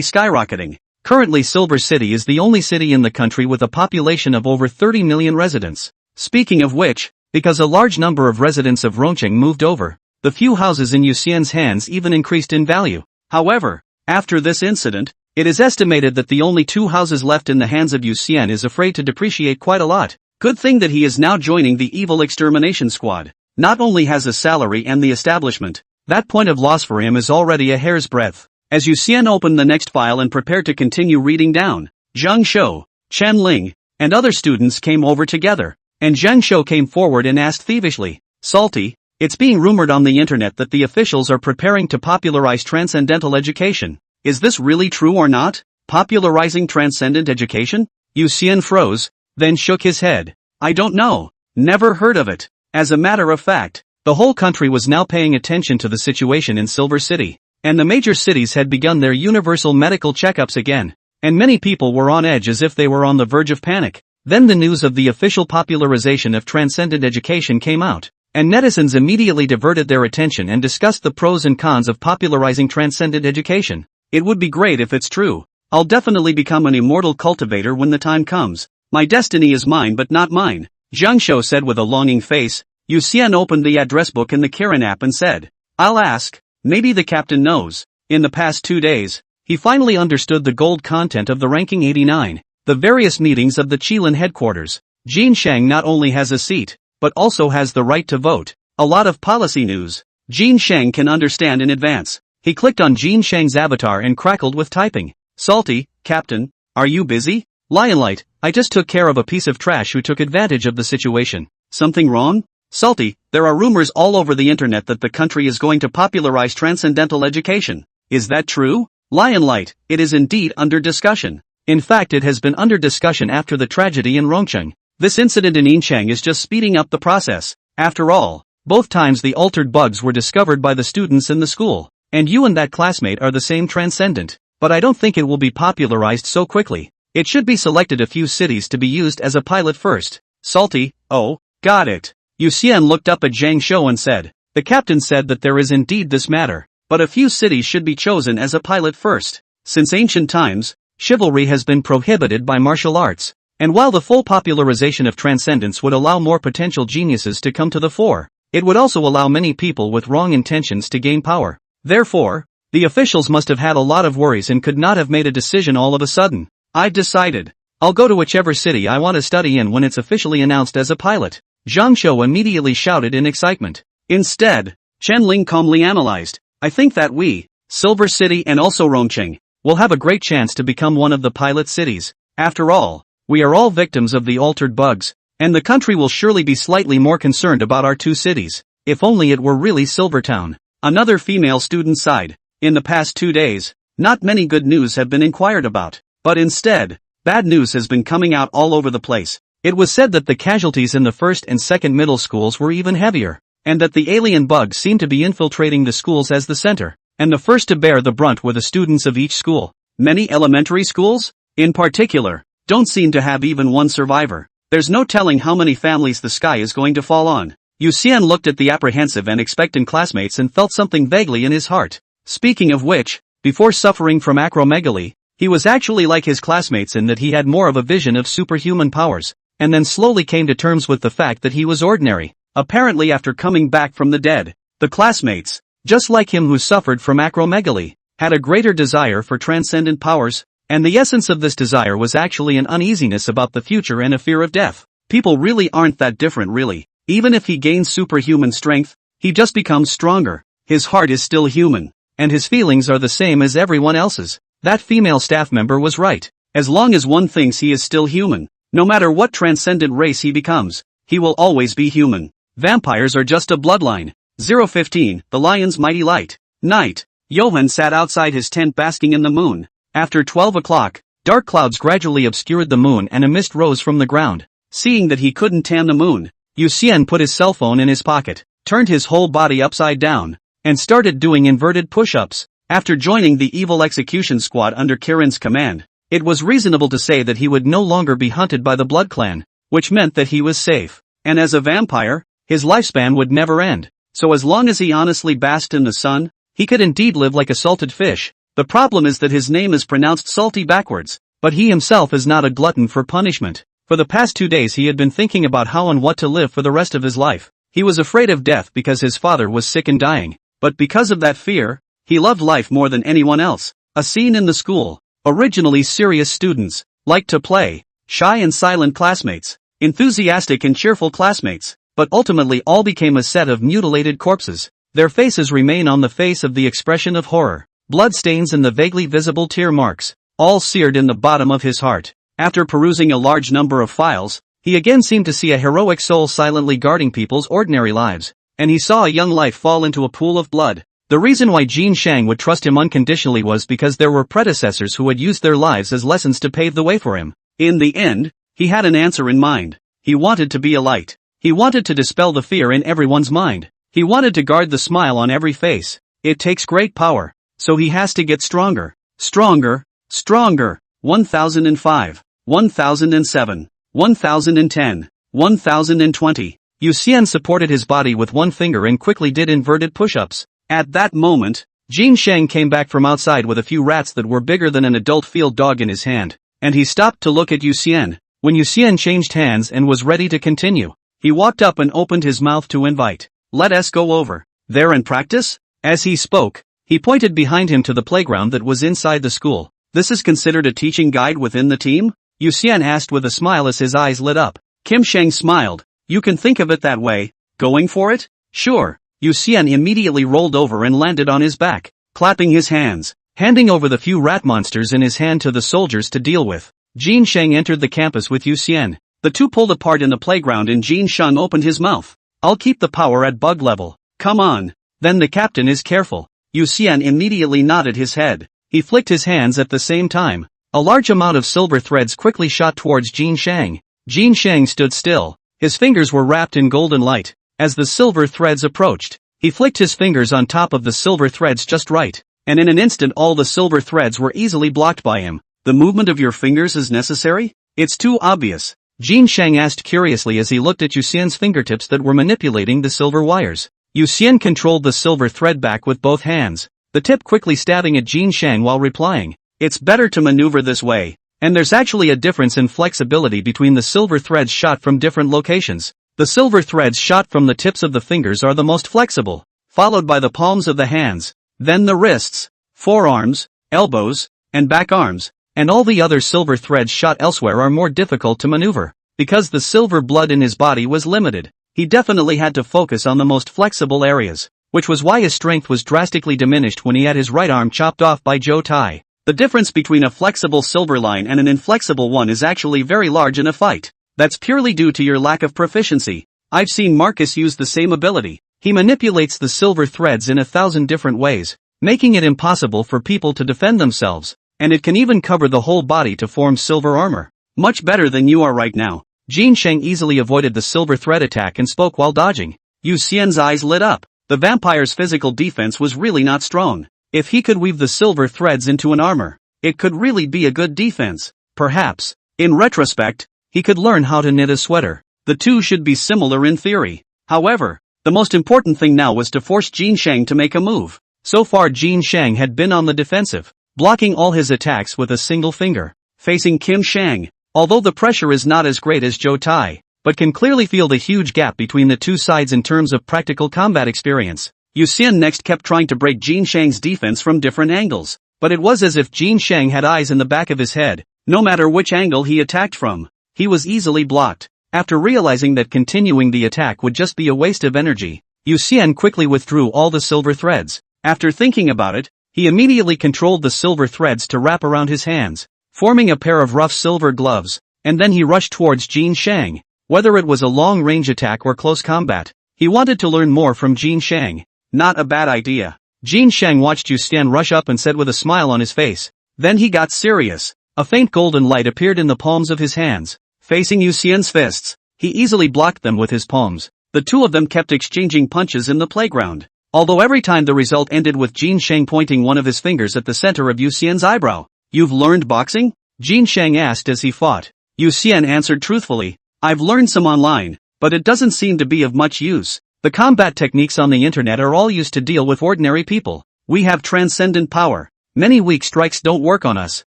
skyrocketing. Currently Silver City is the only city in the country with a population of over 30 million residents. Speaking of which, because a large number of residents of Rongqing moved over, the few houses in Yu Xian's hands even increased in value. However, after this incident, it is estimated that the only 2 houses left in the hands of Yu Xian is afraid to depreciate quite a lot. Good thing that he is now joining the evil extermination squad. Not only has a salary and the establishment, that point of loss for him is already a hair's breadth. As Yu Xian opened the next file and prepared to continue reading down, Zhang Shou, Chen Ling, and other students came over together, and Zhang Shou came forward and asked thievishly, "Salty, it's being rumored on the internet that the officials are preparing to popularize transcendental education. Is this really true or not? Popularizing transcendent education?" Yu Xian froze, then shook his head. "I don't know. Never heard of it." As a matter of fact, the whole country was now paying attention to the situation in Silver City, and the major cities had begun their universal medical checkups again, and many people were on edge as if they were on the verge of panic. Then the news of the official popularization of transcendent education came out, and netizens immediately diverted their attention and discussed the pros and cons of popularizing transcendent education. "It would be great if it's true. I'll definitely become an immortal cultivator when the time comes. My destiny is mine but not mine," Zhang Shou said with a longing face. Yu Xian opened the address book in the Kirin app and said, "I'll ask. Maybe the captain knows." In the past 2 days, he finally understood the gold content of the ranking 89, the various meetings of the Qilin headquarters. Jin Shang not only has a seat, but also has the right to vote. A lot of policy news Jin Shang can understand in advance. He clicked on Jin Shang's avatar and crackled with typing. "Salty, Captain, are you busy?" "Lionlight, I just took care of a piece of trash who took advantage of the situation." "Something wrong?" "Salty, there are rumors all over the internet that the country is going to popularize transcendental education. Is that true?" "Lionlight, it is indeed under discussion. In fact it has been under discussion after the tragedy in Rongqing. This incident in Yincheng is just speeding up the process. After all, both times the altered bugs were discovered by the students in the school. And you and that classmate are the same transcendent, but I don't think it will be popularized so quickly. It should be selected a few cities to be used as a pilot first." "Salty, oh, got it. Yu Xian looked up at Zhang Shou and said, "The captain said that there is indeed this matter, but a few cities should be chosen as a pilot first. Since ancient times, chivalry has been prohibited by martial arts, and while the full popularization of transcendence would allow more potential geniuses to come to the fore, it would also allow many people with wrong intentions to gain power. Therefore, the officials must have had a lot of worries and could not have made a decision all of a sudden. I've decided. I'll go to whichever city I want to study in when it's officially announced as a pilot." Zhang Shou immediately shouted in excitement. Instead, Chen Ling calmly analyzed, "I think that we, Silver City and also Rongqing, will have a great chance to become one of the pilot cities. After all, we are all victims of the altered bugs, and the country will surely be slightly more concerned about our two cities. If only it were really Silvertown." Another female student sighed. In the past 2 days, not many good news have been inquired about, but instead, bad news has been coming out all over the place. It was said that the casualties in the first and second middle schools were even heavier, and that the alien bugs seemed to be infiltrating the schools as the center, and the first to bear the brunt were the students of each school. Many elementary schools, in particular, don't seem to have even one survivor. There's no telling how many families the sky is going to fall on. Yu Xian looked at the apprehensive and expectant classmates and felt something vaguely in his heart. Speaking of which, before suffering from acromegaly, he was actually like his classmates in that he had more of a vision of superhuman powers, and then slowly came to terms with the fact that he was ordinary, apparently after coming back from the dead. The classmates, just like him who suffered from acromegaly, had a greater desire for transcendent powers, and the essence of this desire was actually an uneasiness about the future and a fear of death. People really aren't that different really. Even if he gains superhuman strength, he just becomes stronger. His heart is still human, and his feelings are the same as everyone else's. That female staff member was right. As long as one thinks he is still human, no matter what transcendent race he becomes, he will always be human. Vampires are just a bloodline. 015, The Lion's Mighty Light. Night. Johann sat outside his tent basking in the moon. After 12 o'clock, dark clouds gradually obscured the moon and a mist rose from the ground. Seeing that he couldn't tan the moon, Yu Xian put his cell phone in his pocket, turned his whole body upside down, and started doing inverted push-ups. After joining the evil execution squad under Kirin's command, it was reasonable to say that he would no longer be hunted by the Blood Clan, which meant that he was safe. And as a vampire, his lifespan would never end. So as long as he honestly basked in the sun, he could indeed live like a salted fish. The problem is that his name is pronounced salty backwards, but he himself is not a glutton for punishment. For the past 2 days he had been thinking about how and what to live for the rest of his life. He was afraid of death because his father was sick and dying, but because of that fear, he loved life more than anyone else. A scene in the school. Originally serious students, liked to play, shy and silent classmates, enthusiastic and cheerful classmates, but ultimately all became a set of mutilated corpses. Their faces remain on the face of the expression of horror, blood stains and the vaguely visible tear marks, all seared in the bottom of his heart. After perusing a large number of files, he again seemed to see a heroic soul silently guarding people's ordinary lives, and he saw a young life fall into a pool of blood. The reason why Jin Shang would trust him unconditionally was because there were predecessors who had used their lives as lessons to pave the way for him. In the end, he had an answer in mind. He wanted to be a light. He wanted to dispel the fear in everyone's mind. He wanted to guard the smile on every face. It takes great power, so he has to get stronger. Stronger, stronger. 1005, 1007, 1010, 1020. Yu Xian supported his body with one finger and quickly did inverted push-ups. At that moment, Jin Shang came back from outside with a few rats that were bigger than an adult field dog in his hand, and he stopped to look at Yu Xian. When Yu Xian changed hands and was ready to continue, he walked up and opened his mouth to invite. "Let us go over there and practice?" As he spoke, he pointed behind him to the playground that was inside the school. "This is considered a teaching guide within the team?" Yu Xian asked with a smile as his eyes lit up. Kim Sheng smiled. "You can think of it that way. Going for it?" "Sure." Yu Xian immediately rolled over and landed on his back, clapping his hands, handing over the few rat monsters in his hand to the soldiers to deal with. Jin Sheng entered the campus with Yu Xian. The two pulled apart in the playground and Jin Sheng opened his mouth. "I'll keep the power at bug level. Come on." "Then the captain is careful." Yu Xian immediately nodded his head. He flicked his hands at the same time. A large amount of silver threads quickly shot towards Jin Sheng. Jin Sheng stood still. His fingers were wrapped in golden light. As the silver threads approached, he flicked his fingers on top of the silver threads just right, and in an instant all the silver threads were easily blocked by him. "The movement of your fingers is necessary? It's too obvious." Jin Shang asked curiously as he looked at Yu Xian's fingertips that were manipulating the silver wires. Yu Xian controlled the silver thread back with both hands, the tip quickly stabbing at Jin Shang while replying, "It's better to maneuver this way. And there's actually a difference in flexibility between the silver threads shot from different locations. The silver threads shot from the tips of the fingers are the most flexible, followed by the palms of the hands, then the wrists, forearms, elbows, and back arms, and all the other silver threads shot elsewhere are more difficult to maneuver. Because the silver blood in his body was limited, he definitely had to focus on the most flexible areas, which was why his strength was drastically diminished when he had his right arm chopped off by Zhou Tai. The difference between a flexible silver line and an inflexible one is actually very large in a fight. That's purely due to your lack of proficiency. I've seen Marcus use the same ability. He manipulates the silver threads in 1,000 different ways, making it impossible for people to defend themselves, and it can even cover the whole body to form silver armor. Much better than you are right now. Jin Shang easily avoided the silver thread attack and spoke while dodging. Yu Xian's eyes lit up. The vampire's physical defense was really not strong. If he could weave the silver threads into an armor, it could really be a good defense. Perhaps, in retrospect, he could learn how to knit a sweater. The two should be similar in theory. However, the most important thing now was to force Jin Shang to make a move. So far Jin Shang had been on the defensive, blocking all his attacks with a single finger, facing Kim Shang. Although the pressure is not as great as Zhou Tai, but can clearly feel the huge gap between the two sides in terms of practical combat experience. Yu Xian next kept trying to break Jin Shang's defense from different angles, but it was as if Jin Shang had eyes in the back of his head. No matter which angle he attacked from, he was easily blocked. After realizing that continuing the attack would just be a waste of energy, Yu Xian quickly withdrew all the silver threads. After thinking about it, he immediately controlled the silver threads to wrap around his hands, forming a pair of rough silver gloves, and then he rushed towards Jin Shang. Whether it was a long-range attack or close combat, he wanted to learn more from Jin Shang. Not a bad idea. Jin Shang watched Yu Xian rush up and said with a smile on his face. Then he got serious. A faint golden light appeared in the palms of his hands, facing Yu Xian's fists. He easily blocked them with his palms. The two of them kept exchanging punches in the playground, although every time the result ended with Jin Shang pointing one of his fingers at the center of Yu Xian's eyebrow. "You've learned boxing?" Jin Shang asked as he fought. Yu Xian answered truthfully, "I've learned some online, but it doesn't seem to be of much use. The combat techniques on the internet are all used to deal with ordinary people. We have transcendent power. Many weak strikes don't work on us.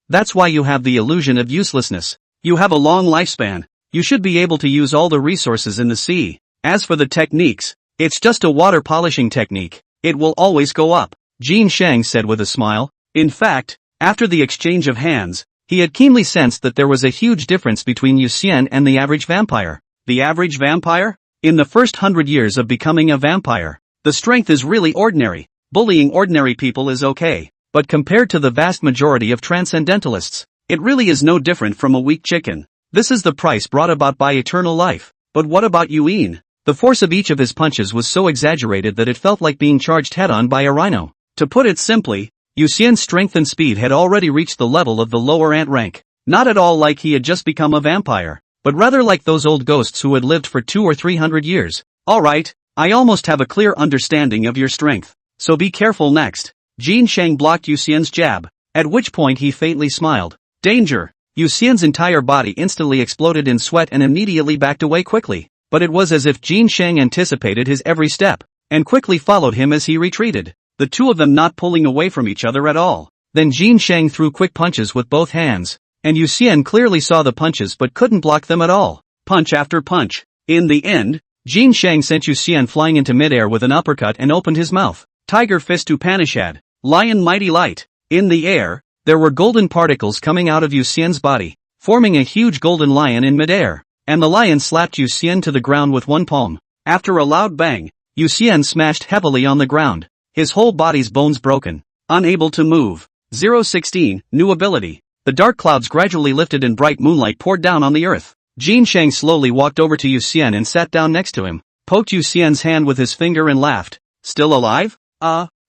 That's why you have the illusion of uselessness. You have a long lifespan. You should be able to use all the resources in the sea. As for the techniques, it's just a water polishing technique. It will always go up," Jin Shang said with a smile. In fact, after the exchange of hands, he had keenly sensed that there was a huge difference between Yu Xian and the average vampire. The average vampire? In the first 100 years of becoming a vampire, the strength is really ordinary. Bullying ordinary people is okay, but compared to the vast majority of transcendentalists, it really is no different from a weak chicken. This is the price brought about by eternal life. But what about Yuan? The force of each of his punches was so exaggerated that it felt like being charged head-on by a rhino. To put it simply, Yu Xian's strength and speed had already reached the level of the lower ant rank. Not at all like he had just become a vampire, but rather like those old ghosts who had lived for 200 or 300 years. Alright, I almost have a clear understanding of your strength, so be careful next. Jin Shang blocked Yu Xian's jab, at which point he faintly smiled. Danger! Yu Xian's entire body instantly exploded in sweat and immediately backed away quickly, but it was as if Jin Shang anticipated his every step, and quickly followed him as he retreated, the two of them not pulling away from each other at all. Then Jin Shang threw quick punches with both hands, and Yu Xian clearly saw the punches but couldn't block them at all. Punch after punch. In the end, Jin Shang sent Yu Xian flying into midair with an uppercut and opened his mouth. Tiger Fist Upanishad. Lion Mighty Light. In the air, there were golden particles coming out of Yu Xian's body, forming a huge golden lion in midair, and the lion slapped Yu Xian to the ground with one palm. After a loud bang, Yu Xian smashed heavily on the ground, his whole body's bones broken, unable to move. 016, new ability. The dark clouds gradually lifted and bright moonlight poured down on the earth. Jin Shang slowly walked over to Yu Xian and sat down next to him, poked Yu Xian's hand with his finger and laughed. Still alive?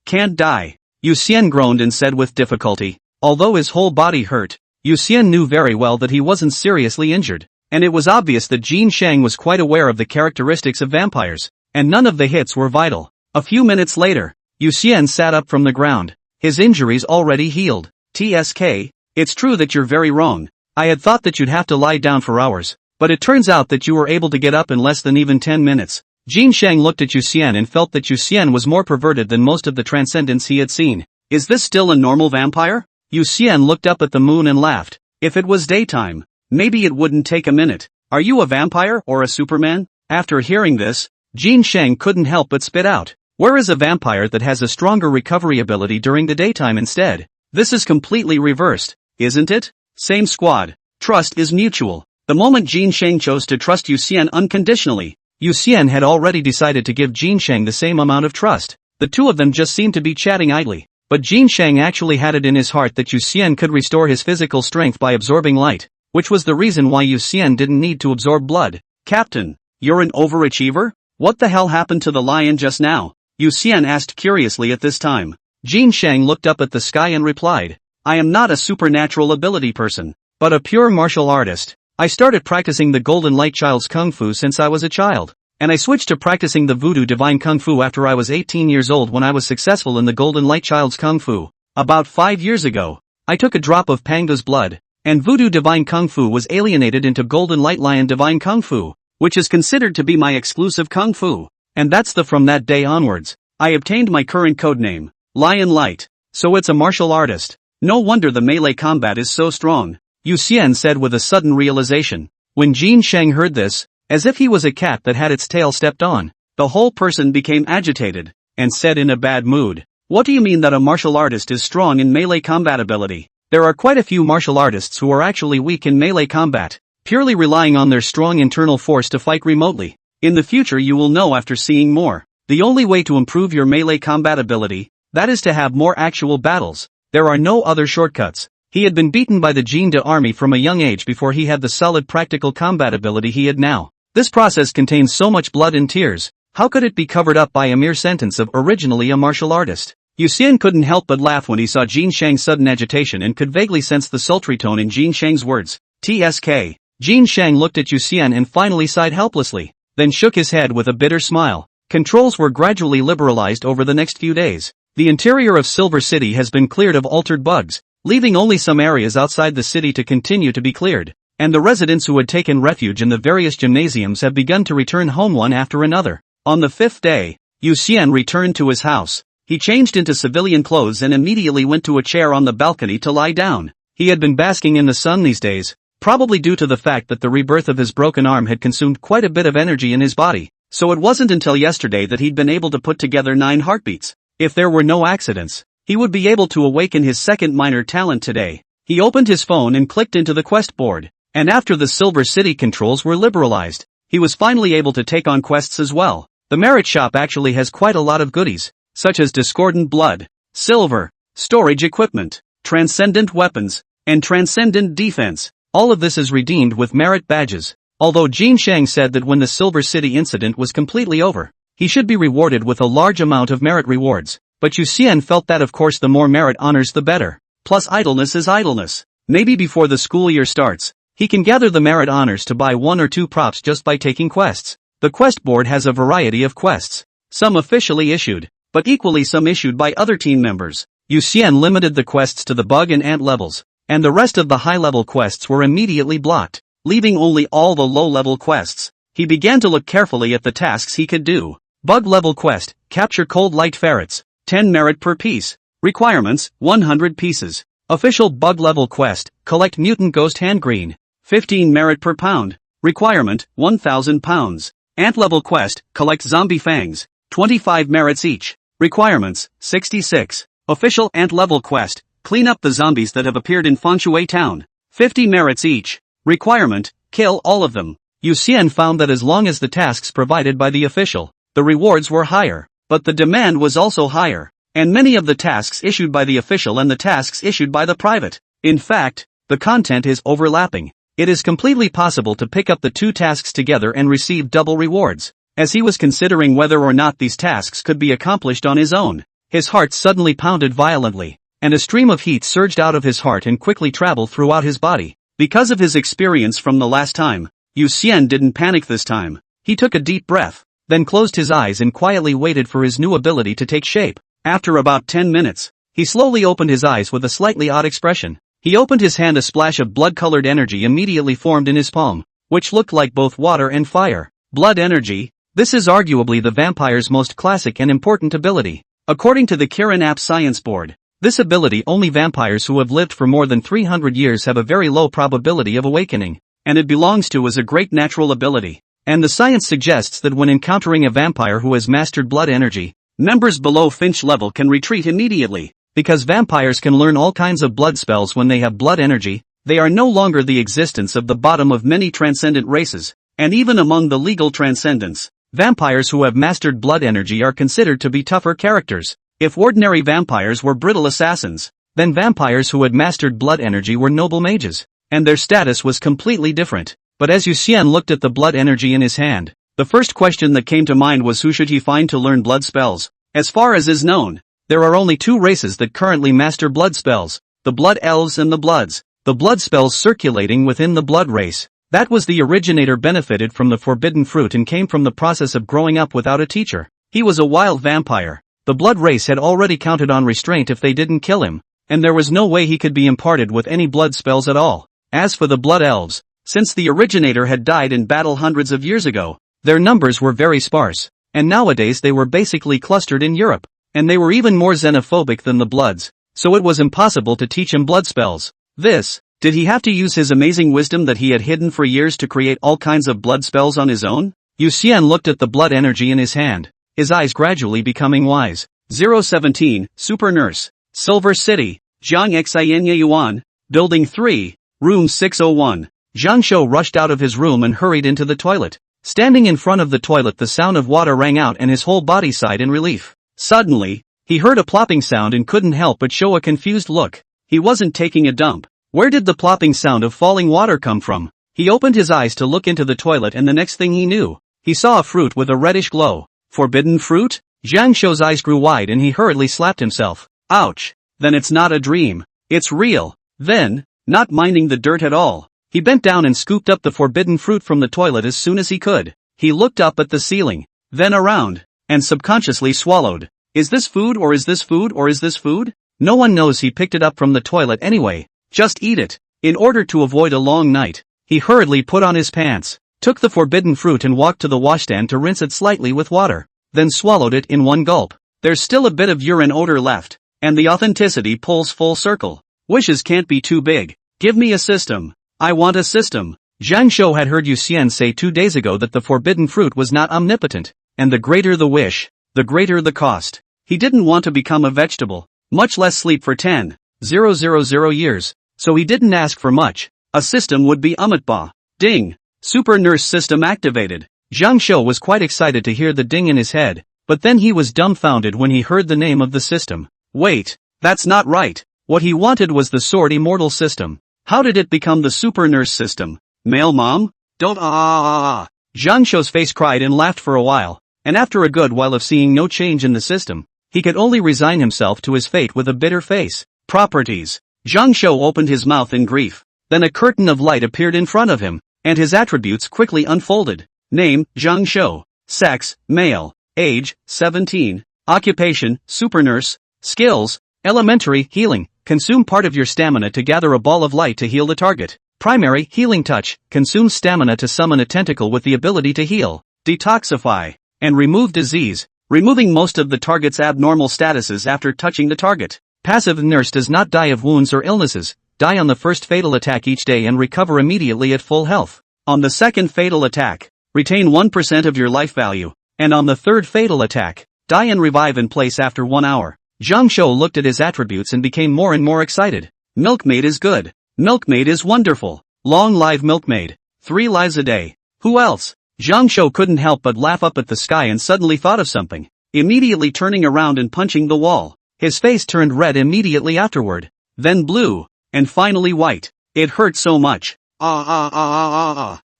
Can't die. Yu Xian groaned and said with difficulty. Although his whole body hurt, Yu Xian knew very well that he wasn't seriously injured, and it was obvious that Jin Shang was quite aware of the characteristics of vampires, and none of the hits were vital. A few minutes later, Yu Xian sat up from the ground, his injuries already healed. TSK, it's true that you're very wrong. I had thought that you'd have to lie down for hours, But it turns out that you were able to get up in less than even 10 minutes. Jin Shang looked at Yu Xian and felt that Yu Xian was more perverted than most of the transcendents he had seen. Is this still a normal vampire? Yu Xian looked up at the moon and laughed. If it was daytime, maybe it wouldn't take a minute. Are you a vampire or a Superman? After hearing this, Jin Shang couldn't help but spit out. Where is a vampire that has a stronger recovery ability during the daytime instead? This is completely reversed, isn't it? Same squad. Trust is mutual. The moment Jin Shang chose to trust Yu Xian unconditionally, Yu Xian had already decided to give Jin Shang the same amount of trust. The two of them just seemed to be chatting idly. But Jin Shang actually had it in his heart that Yu Xian could restore his physical strength by absorbing light, which was the reason why Yu Xian didn't need to absorb blood. Captain, you're an overachiever? What the hell happened to the lion just now? Yu Xian asked curiously at this time. Jin Shang looked up at the sky and replied, I am not a supernatural ability person, but a pure martial artist. I started practicing the Golden Light Child's Kung Fu since I was a child, and I switched to practicing the Voodoo Divine Kung Fu after I was 18 years old when I was successful in the Golden Light Child's Kung Fu. About 5 years ago, I took a drop of Panda's blood, and Voodoo Divine Kung Fu was alienated into Golden Light Lion Divine Kung Fu, which is considered to be my exclusive Kung Fu. And that's from that day onwards, I obtained my current codename, Lion Light. So it's a martial artist. No wonder the melee combat is so strong, Yu Xian said with a sudden realization. When Jin Shang heard this, as if he was a cat that had its tail stepped on, the whole person became agitated, and said in a bad mood, What do you mean that a martial artist is strong in melee combat ability? There are quite a few martial artists who are actually weak in melee combat, purely relying on their strong internal force to fight remotely. In the future you will know after seeing more. The only way to improve your melee combat ability, that is to have more actual battles. There are no other shortcuts. He had been beaten by the Jin De army from a young age before he had the solid practical combat ability he had now. This process contains so much blood and tears, how could it be covered up by a mere sentence of originally a martial artist? Yu Xian couldn't help but laugh when he saw Jin Shang's sudden agitation and could vaguely sense the sultry tone in Jin Shang's words. TSK. Jin Shang looked at Yu Xian and finally sighed helplessly, then shook his head with a bitter smile. Controls were gradually liberalized over the next few days. The interior of Silver City has been cleared of altered bugs, leaving only some areas outside the city to continue to be cleared, and the residents who had taken refuge in the various gymnasiums have begun to return home one after another. On the 5th day, Yu Xian returned to his house. He changed into civilian clothes and immediately went to a chair on the balcony to lie down. He had been basking in the sun these days, probably due to the fact that the rebirth of his broken arm had consumed quite a bit of energy in his body, so it wasn't until yesterday that he'd been able to put together 9 heartbeats. If there were no accidents, he would be able to awaken his second minor talent today. He opened his phone and clicked into the quest board, and after the Silver City controls were liberalized, he was finally able to take on quests as well. The merit shop actually has quite a lot of goodies, such as discordant blood, silver, storage equipment, transcendent weapons, and transcendent defense. All of this is redeemed with merit badges. Although Jin Shang said that when the Silver City incident was completely over, he should be rewarded with a large amount of merit rewards, but Yu Xian felt that of course the more merit honors the better. Plus idleness is idleness. Maybe before the school year starts, he can gather the merit honors to buy 1 or 2 props just by taking quests. The quest board has a variety of quests, some officially issued, but equally some issued by other team members. Yu Xian limited the quests to the bug and ant levels, and the rest of the high-level quests were immediately blocked, leaving only all the low-level quests. He began to look carefully at the tasks he could do. Bug level quest, capture cold light ferrets, 10 merit per piece. Requirements, 100 pieces. Official bug level quest, collect mutant ghost hand green, 15 merit per pound. Requirement, 1,000 pounds. Ant level quest, collect zombie fangs, 25 merits each. Requirements, 66. Official ant level quest, clean up the zombies that have appeared in Fanshui town, 50 merits each. Requirement, kill all of them. Yu Xian found that as long as the tasks provided by the official, the rewards were higher, but the demand was also higher, and many of the tasks issued by the official and the tasks issued by the private. In fact, the content is overlapping. It is completely possible to pick up the 2 tasks together and receive double rewards. As he was considering whether or not these tasks could be accomplished on his own, his heart suddenly pounded violently, and a stream of heat surged out of his heart and quickly traveled throughout his body. Because of his experience from the last time, Yu Xian didn't panic this time. He took a deep breath, then closed his eyes and quietly waited for his new ability to take shape. After about 10 minutes, he slowly opened his eyes with a slightly odd expression. He opened his hand. A splash of blood-colored energy immediately formed in his palm. which looked like both water and fire. Blood energy. This is arguably the vampire's most classic and important ability. According to the Kirin App Science Board, this ability only vampires who have lived for more than 300 years have a very low probability of awakening, and it belongs to as a great natural ability. And the science suggests that when encountering a vampire who has mastered blood energy, members below Finch level can retreat immediately. Because vampires can learn all kinds of blood spells when they have blood energy, they are no longer the existence of the bottom of many transcendent races, and even among the legal transcendents, vampires who have mastered blood energy are considered to be tougher characters. If ordinary vampires were brittle assassins, then vampires who had mastered blood energy were noble mages, and their status was completely different. But as Yu Xian looked at the blood energy in his hand, the first question that came to mind was who should he find to learn blood spells? As far as is known, there are only two races that currently master blood spells, the Blood Elves and the Bloods. The blood spells circulating within the blood race, that was the originator, benefited from the forbidden fruit and came from the process of growing up without a teacher. He was a wild vampire. The blood race had already counted on restraint if they didn't kill him, and there was no way he could be imparted with any blood spells at all. As for the Blood Elves, since the originator had died in battle hundreds of years ago, their numbers were very sparse, and nowadays they were basically clustered in Europe. And they were even more xenophobic than the Bloods, so it was impossible to teach him blood spells. Did he have to use his amazing wisdom that he had hidden for years to create all kinds of blood spells on his own? Yu Xian looked at the blood energy in his hand, his eyes gradually becoming wise. 017, Super Nurse, Silver City, Zhang Xianya Yuan, Building 3, Room 601. Zhang Shou rushed out of his room and hurried into the toilet. Standing in front of the toilet, the sound of water rang out and his whole body sighed in relief. Suddenly, he heard a plopping sound and couldn't help but show a confused look. He wasn't taking a dump. Where did the plopping sound of falling water come from? He opened his eyes to look into the toilet, and the next thing he knew, he saw a fruit with a reddish glow. Forbidden fruit? Zhang Shou's eyes grew wide and he hurriedly slapped himself. Ouch! Then it's not a dream. It's real. Then, not minding the dirt at all, he bent down and scooped up the forbidden fruit from the toilet as soon as he could. He looked up at the ceiling, then around, and subconsciously swallowed. Is this food, or is this food, or is this food? No one knows. He picked it up from the toilet anyway. Just eat it. In order to avoid a long night, he hurriedly put on his pants, took the forbidden fruit and walked to the washstand to rinse it slightly with water, then swallowed it in one gulp. There's still a bit of urine odor left, and the authenticity pulls full circle. Wishes can't be too big. Give me a system. I want a system. Zhang Shou had heard Yu Xian say 2 days ago that the forbidden fruit was not omnipotent, and the greater the wish, the greater the cost. He didn't want to become a vegetable, much less sleep for 10,000 years, so he didn't ask for much. A system would be Umitba. Ding! Super Nurse system activated. Zhang Shou was quite excited to hear the ding in his head, but then he was dumbfounded when he heard the name of the system. Wait, that's not right. What he wanted was the Sword Immortal system. How did it become the Super Nurse system? Male mom? Don't Zhang Shou's face cried and laughed for a while, and after a good while of seeing no change in the system, he could only resign himself to his fate with a bitter face. Properties. Zhang Shou opened his mouth in grief. Then a curtain of light appeared in front of him, and his attributes quickly unfolded. Name, Zhang Shou. Sex, male. Age, 17. Occupation, super nurse. Skills, elementary, healing. Consume part of your stamina to gather a ball of light to heal the target. Primary, healing touch. Consume stamina to summon a tentacle with the ability to heal, detoxify, and remove disease, removing most of the target's abnormal statuses after touching the target. Passive nurse does not die of wounds or illnesses, die on the first fatal attack each day and recover immediately at full health. On the second fatal attack, retain 1% of your life value, and on the third fatal attack, die and revive in place after 1 hour. Zhang Shou looked at his attributes and became more and more excited. Milkmaid is good. Milkmaid is wonderful. Long live Milkmaid. 3 lives a day. Who else? Zhang Shou couldn't help but laugh up at the sky and suddenly thought of something, immediately turning around and punching the wall. His face turned red immediately afterward, then blue, and finally white. It hurt so much.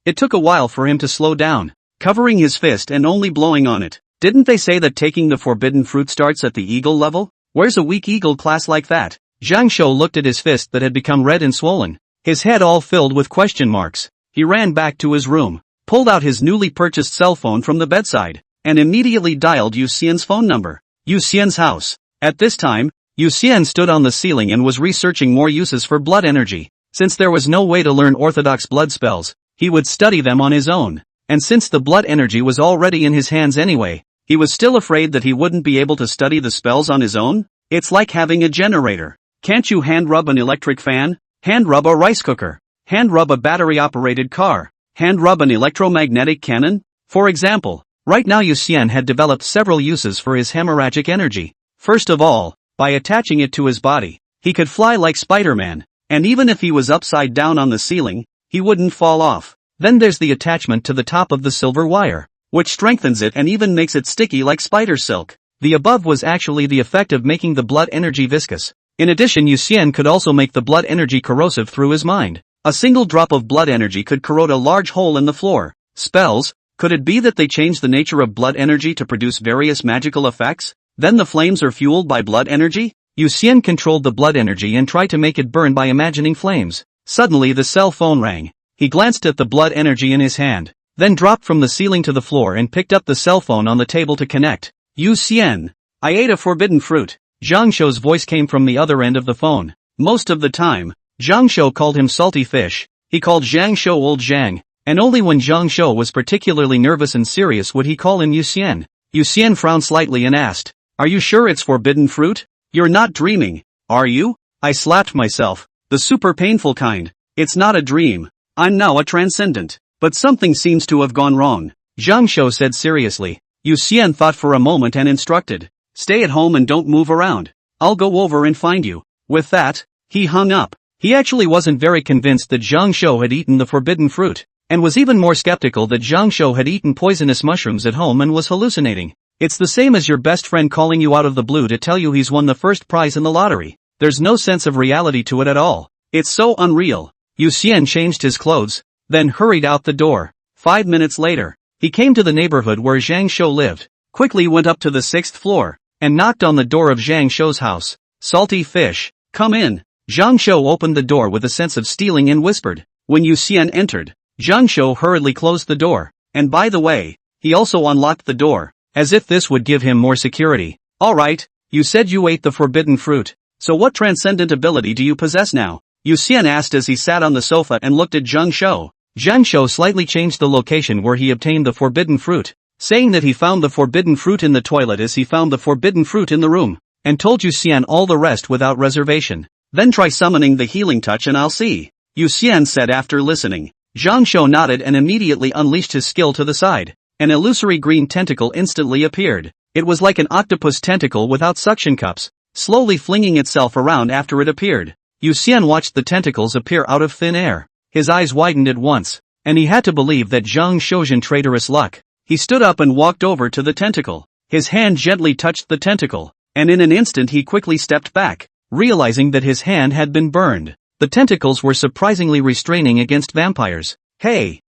It took a while for him to slow down, covering his fist and only blowing on it. Didn't they say that taking the forbidden fruit starts at the eagle level? Where's a weak eagle class like that? Zhang Shou looked at his fist that had become red and swollen, his head all filled with question marks. He ran back to his room, pulled out his newly purchased cell phone from the bedside, and immediately dialed Yu Xian's phone number. Yu Xian's house. At this time, Yu Xian stood on the ceiling and was researching more uses for blood energy. Since there was no way to learn orthodox blood spells, he would study them on his own. And since the blood energy was already in his hands anyway, he was still afraid that he wouldn't be able to study the spells on his own? It's like having a generator. Can't you hand rub an electric fan? Hand rub a rice cooker? Hand rub a battery-operated car? Hand rub an electromagnetic cannon? For example, right now Yu Xian had developed several uses for his hemorrhagic energy. First of all, by attaching it to his body, he could fly like Spider-Man, and even if he was upside down on the ceiling, he wouldn't fall off. Then there's the attachment to the top of the silver wire, which strengthens it and even makes it sticky like spider silk. The above was actually the effect of making the blood energy viscous. In addition, Yu Xian could also make the blood energy corrosive through his mind. A single drop of blood energy could corrode a large hole in the floor. Spells, could it be that they change the nature of blood energy to produce various magical effects? Then the flames are fueled by blood energy? Yu Xian controlled the blood energy and tried to make it burn by imagining flames. Suddenly the cell phone rang. He glanced at the blood energy in his hand, then dropped from the ceiling to the floor and picked up the cell phone on the table to connect. Yu Xian, I ate a forbidden fruit. Zhang Shou's voice came from the other end of the phone. Most of the time, Zhang Shou called him salty fish. He called Zhang Shou old Zhang, and only when Zhang Shou was particularly nervous and serious would he call him Yu Xian. Yu Xian frowned slightly and asked, "Are you sure it's forbidden fruit? You're not dreaming, are you?" I slapped myself. The super painful kind. It's not a dream. I'm now a transcendent. But something seems to have gone wrong, Zhang Shou said seriously. Yu Xian thought for a moment and instructed, "Stay at home and don't move around. I'll go over and find you." With that, he hung up. He actually wasn't very convinced that Zhang Shou had eaten the forbidden fruit, and was even more skeptical that Zhang Shou had eaten poisonous mushrooms at home and was hallucinating. It's the same as your best friend calling you out of the blue to tell you he's won the first prize in the lottery. There's no sense of reality to it at all. It's so unreal. Yu Xian changed his clothes, then hurried out the door. 5 minutes later, he came to the neighborhood where Zhang Shou lived, quickly went up to the 6th floor, and knocked on the door of Zhang Shou's house. "Salty fish, come in." Zhang Shou opened the door with a sense of stealing and whispered. When Yu Xian entered, Zhang Shou hurriedly closed the door, and by the way, he also unlocked the door, as if this would give him more security. "Alright, you said you ate the forbidden fruit, so what transcendent ability do you possess now?" Yu Xian asked as he sat on the sofa and looked at Zhang Shou. Zhang Shou slightly changed the location where he obtained the forbidden fruit, saying that he found the forbidden fruit in the toilet as he found the forbidden fruit in the room, and told Yu Xian all the rest without reservation. "Then try summoning the healing touch and I'll see," Yu Xian said after listening. Zhang Shou nodded and immediately unleashed his skill to the side. An illusory green tentacle instantly appeared. It was like an octopus tentacle without suction cups, slowly flinging itself around after it appeared. Yu Xian watched the tentacles appear out of thin air. His eyes widened at once, and he had to believe that Zhang Shou's traitorous luck. He stood up and walked over to the tentacle. His hand gently touched the tentacle, and in an instant he quickly stepped back, realizing that his hand had been burned. The tentacles were surprisingly restraining against vampires. Hey,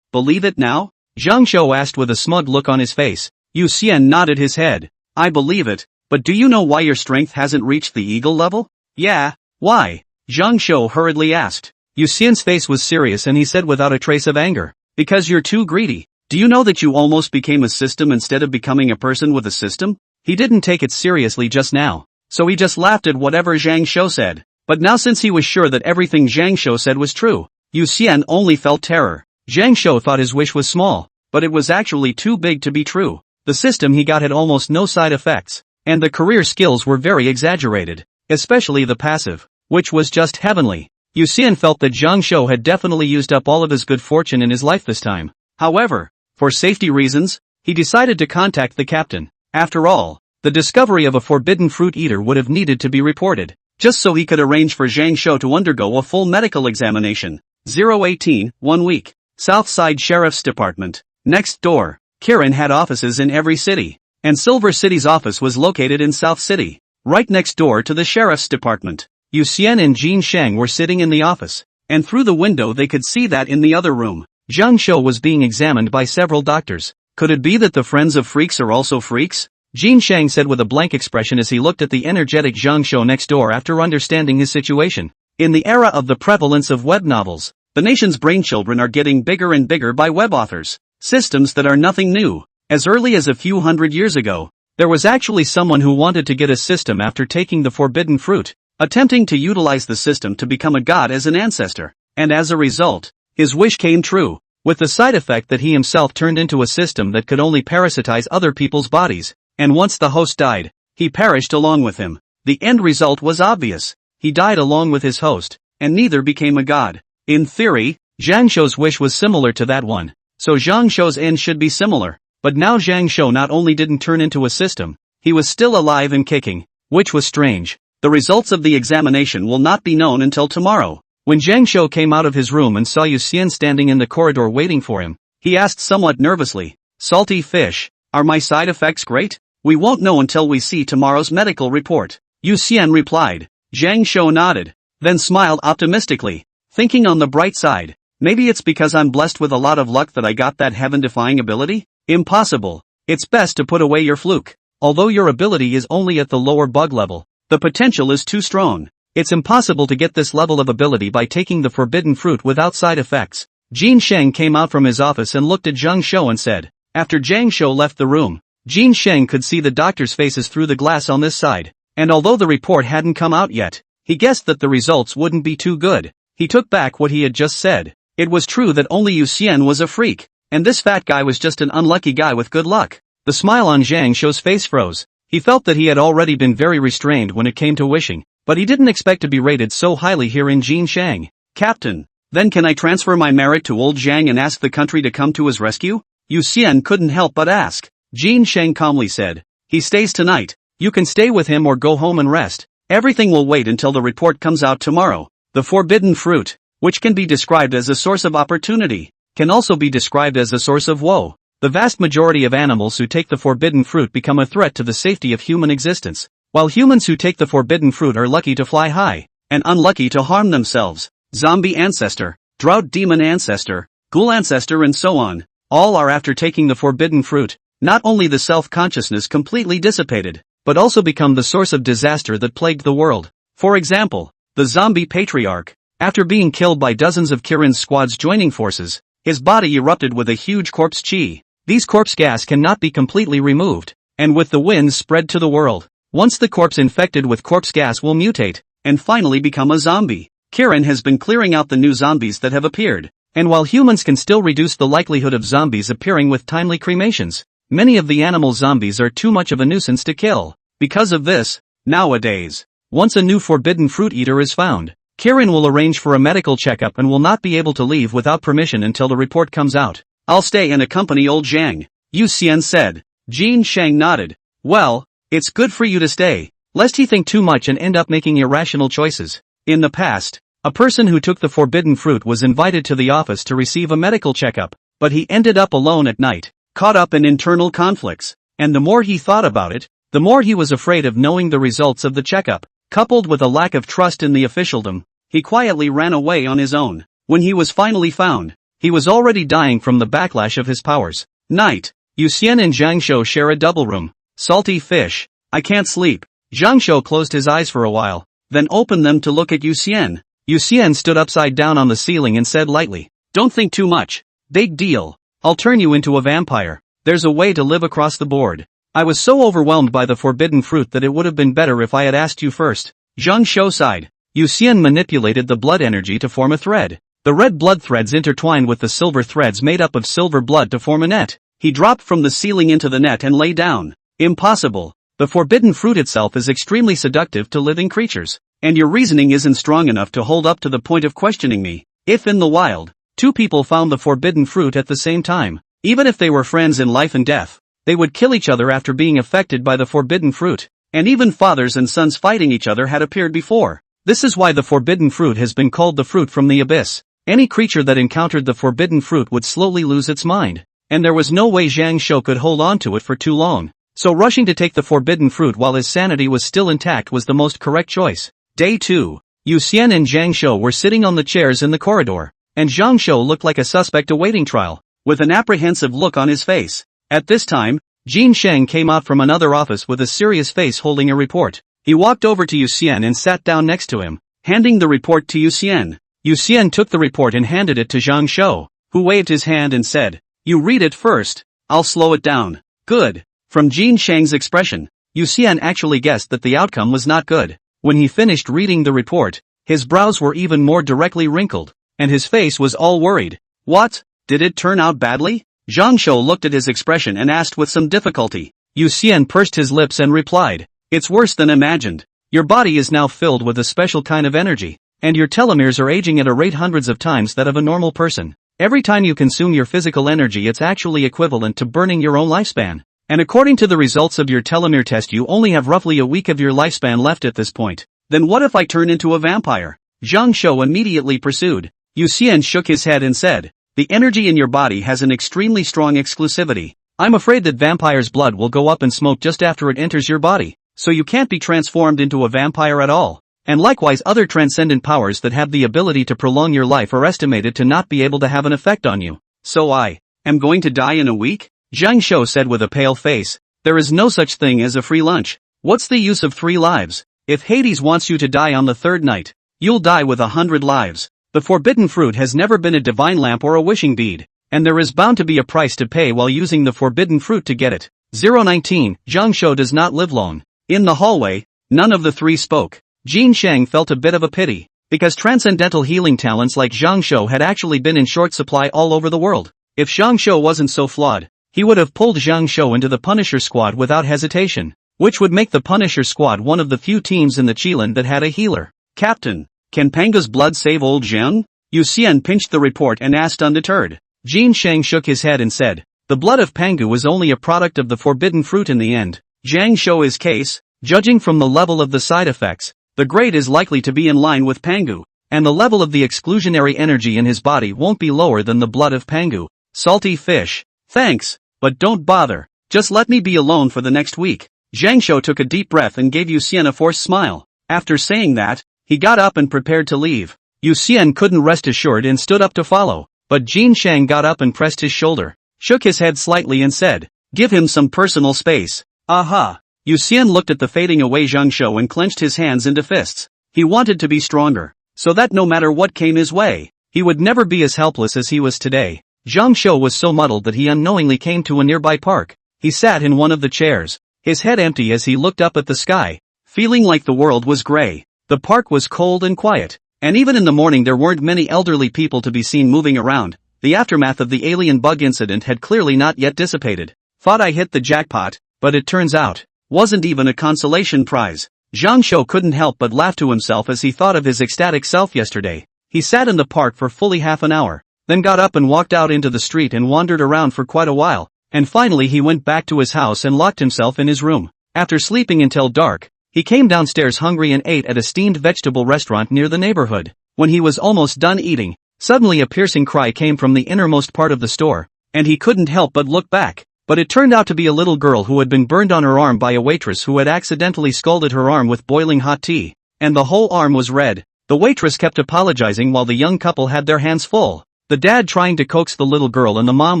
believe it now?" Zhang Shou asked with a smug look on his face. Yu Xian nodded his head. "I believe it, but do you know why your strength hasn't reached the eagle level?" "Yeah, why?" Zhang Shou hurriedly asked. Yu Xian's face was serious and he said without a trace of anger, "Because you're too greedy. Do you know that you almost became a system instead of becoming a person with a system?" He didn't take it seriously just now, so he just laughed at whatever Zhang Shou said. But now since he was sure that everything Zhang Shou said was true, Yu Xian only felt terror. Zhang Shou thought his wish was small, but it was actually too big to be true. The system he got had almost no side effects, and the career skills were very exaggerated, especially the passive, which was just heavenly. Yu Xian felt that Zhang Shou had definitely used up all of his good fortune in his life this time. However, for safety reasons, he decided to contact the captain. After all, the discovery of a forbidden fruit eater would have needed to be reported, just so he could arrange for Zhang Shou to undergo a full medical examination. 018, 1 week. Southside Sheriff's Department. Next door. Kirin had offices in every city, and Silver City's office was located in South City, right next door to the Sheriff's Department. Yu Xian and Jin Shang were sitting in the office, and through the window they could see that in the other room, Zhang Shou was being examined by several doctors. Could it be that the friends of freaks are also freaks? Jin Shang said with a blank expression as he looked at the energetic Zhang Shou next door after understanding his situation. In the era of the prevalence of web novels, the nation's brainchildren are getting bigger and bigger by web authors. Systems that are nothing new. As early as a few hundred years ago, there was actually someone who wanted to get a system after taking the forbidden fruit, attempting to utilize the system to become a god as an ancestor, and as a result, His wish came true, with the side effect that he himself turned into a system that could only parasitize other people's bodies, and once the host died, he perished along with him. The end result was obvious. He died along with his host, and neither became a god. In theory, Zhang Shou's wish was similar to that one, so Zhang Shou's end should be similar, but now Zhang Shou not only didn't turn into a system, he was still alive and kicking, which was strange. The results of the examination will not be known until tomorrow. When Zhang Shou came out of his room and saw Yu Xian standing in the corridor waiting for him, he asked somewhat nervously, "Salty fish, are my side effects great? We won't know until we see tomorrow's medical report." Yu Xian replied. Zhang Shou nodded, then smiled optimistically, thinking on the bright side, maybe it's because I'm blessed with a lot of luck that I got that heaven-defying ability? Impossible. It's best to put away your fluke. Although your ability is only at the lower bug level, the potential is too strong. It's impossible to get this level of ability by taking the forbidden fruit without side effects. Jin Sheng came out from his office and looked at Zhang Shou and said. After Zhang Shou left the room, Jin Sheng could see the doctors' faces through the glass on this side, and although the report hadn't come out yet, he guessed that the results wouldn't be too good. He took back what he had just said. It was true that only Yu Xian was a freak, and this fat guy was just an unlucky guy with good luck. The smile on Zhang Shou's face froze. He felt that he had already been very restrained when it came to wishing, but he didn't expect to be rated so highly here in Jin Sheng. Captain, then can I transfer my merit to old Zhang and ask the country to come to his rescue? Yu Xian couldn't help but ask. Jin Sheng calmly said. He stays tonight. You can stay with him or go home and rest. Everything will wait until the report comes out tomorrow. The forbidden fruit, which can be described as a source of opportunity, can also be described as a source of woe. The vast majority of animals who take the forbidden fruit become a threat to the safety of human existence, while humans who take the forbidden fruit are lucky to fly high, and unlucky to harm themselves. Zombie ancestor, drought demon ancestor, ghoul ancestor and so on, all are after taking the forbidden fruit, not only the self-consciousness completely dissipated, but also become the source of disaster that plagued the world. For example, the zombie patriarch, after being killed by dozens of Kirin's squads joining forces, his body erupted with a huge corpse chi. These corpse gas cannot be completely removed, and with the winds spread to the world. Once the corpse infected with corpse gas will mutate, and finally become a zombie. Kirin has been clearing out the new zombies that have appeared, and while humans can still reduce the likelihood of zombies appearing with timely cremations, many of the animal zombies are too much of a nuisance to kill. Because of this, nowadays, once a new forbidden fruit eater is found, Kirin will arrange for a medical checkup and will not be able to leave without permission until the report comes out. I'll stay and accompany old Zhang, Yu Xian said. Jin Sheng nodded. Well, it's good for you to stay, lest he think too much and end up making irrational choices. In the past, a person who took the forbidden fruit was invited to the office to receive a medical checkup, but he ended up alone at night, caught up in internal conflicts, and the more he thought about it, the more he was afraid of knowing the results of the checkup. Coupled with a lack of trust in the officialdom, he quietly ran away on his own. When he was finally found, he was already dying from the backlash of his powers. Night. Yu Xian and Zhang Shou share a double room. Salty fish. I can't sleep. Zhang Shou closed his eyes for a while, then opened them to look at Yu Xian. Yu Xian stood upside down on the ceiling and said lightly, "Don't think too much. Big deal. I'll turn you into a vampire. There's a way to live across the board." I was so overwhelmed by the forbidden fruit that it would have been better if I had asked you first. Zhang Shou sighed. Yu Xian manipulated the blood energy to form a thread. The red blood threads intertwined with the silver threads made up of silver blood to form a net. He dropped from the ceiling into the net and lay down. Impossible. The forbidden fruit itself is extremely seductive to living creatures, and your reasoning isn't strong enough to hold up to the point of questioning me. If in the wild, two people found the forbidden fruit at the same time, even if they were friends in life and death, they would kill each other after being affected by the forbidden fruit, and even fathers and sons fighting each other had appeared before. This is why the forbidden fruit has been called the fruit from the abyss. Any creature that encountered the forbidden fruit would slowly lose its mind, and there was no way Zhang Shou could hold on to it for too long. So rushing to take the forbidden fruit while his sanity was still intact was the most correct choice. Day 2. Yu Xian and Zhang Shou were sitting on the chairs in the corridor, and Zhang Shou looked like a suspect awaiting trial, with an apprehensive look on his face. At this time, Jin Sheng came out from another office with a serious face holding a report. He walked over to Yu Xian and sat down next to him, handing the report to Yu Xian. Yu Xian took the report and handed it to Zhang Shou, who waved his hand and said, "You read it first. I'll slow it down." Good. From Jin Sheng's expression, Yu Xian actually guessed that the outcome was not good. When he finished reading the report, his brows were even more directly wrinkled, and his face was all worried. What? Did it turn out badly? Zhang Shou looked at his expression and asked with some difficulty. Yu Xian pursed his lips and replied, "It's worse than imagined. Your body is now filled with a special kind of energy, and your telomeres are aging at a rate hundreds of times that of a normal person. Every time you consume your physical energy, it's actually equivalent to burning your own lifespan. And according to the results of your telomere test, you only have roughly a week of your lifespan left at this point. Then what if I turn into a vampire?" Zhang Shou immediately pursued. Yu Xian shook his head and said, "The energy in your body has an extremely strong exclusivity. I'm afraid that vampire's blood will go up in smoke just after it enters your body, so you can't be transformed into a vampire at all. And likewise, other transcendent powers that have the ability to prolong your life are estimated to not be able to have an effect on you. So I am going to die in a week?" Zhang Shou said with a pale face. "There is no such thing as a free lunch. What's the use of 3 lives? If Hades wants you to die on the 3rd night, you'll die with 100 lives. The forbidden fruit has never been a divine lamp or a wishing bead, and there is bound to be a price to pay while using the forbidden fruit to get it." 019, Zhang Shou does not live long. In the hallway, none of the 3 spoke. Jin Sheng felt a bit of a pity, because transcendental healing talents like Zhang Shou had actually been in short supply all over the world. If Zhang Shou wasn't so flawed, he would have pulled Zhang Shou into the Punisher Squad without hesitation, which would make the Punisher Squad one of the few teams in the Qilin that had a healer. "Captain, can Panga's blood save old Zheng?" Yu Xian pinched the report and asked undeterred. Jin Sheng shook his head and said, "The blood of Pangu was only a product of the forbidden fruit in the end. Zhang Shou is case, judging from the level of the side effects, the grade is likely to be in line with Pangu, and the level of the exclusionary energy in his body won't be lower than the blood of Pangu." Salty fish. "Thanks, but don't bother. Just let me be alone for the next week." Zhang Shou took a deep breath and gave Yu Xian a forced smile. After saying that, he got up and prepared to leave. Yu Xian couldn't rest assured and stood up to follow, but Jin Sheng got up and pressed his shoulder, shook his head slightly and said, "Give him some personal space." Aha! Yu Xian looked at the fading away Zhang Shou and clenched his hands into fists. He wanted to be stronger, so that no matter what came his way, he would never be as helpless as he was today. Zhang Shou was so muddled that he unknowingly came to a nearby park. He sat in one of the chairs, his head empty as he looked up at the sky, feeling like the world was gray. The park was cold and quiet, and even in the morning there weren't many elderly people to be seen moving around. The aftermath of the alien bug incident had clearly not yet dissipated. "Thought I hit the jackpot, but it turns out, wasn't even a consolation prize." Zhang Shou couldn't help but laugh to himself as he thought of his ecstatic self yesterday. He sat in the park for fully half an hour, then got up and walked out into the street and wandered around for quite a while, and finally he went back to his house and locked himself in his room. After sleeping until dark, he came downstairs hungry and ate at a steamed vegetable restaurant near the neighborhood. When he was almost done eating, suddenly a piercing cry came from the innermost part of the store, and he couldn't help but look back. But it turned out to be a little girl who had been burned on her arm by a waitress who had accidentally scalded her arm with boiling hot tea, and the whole arm was red. The waitress kept apologizing while the young couple had their hands full, the dad trying to coax the little girl and the mom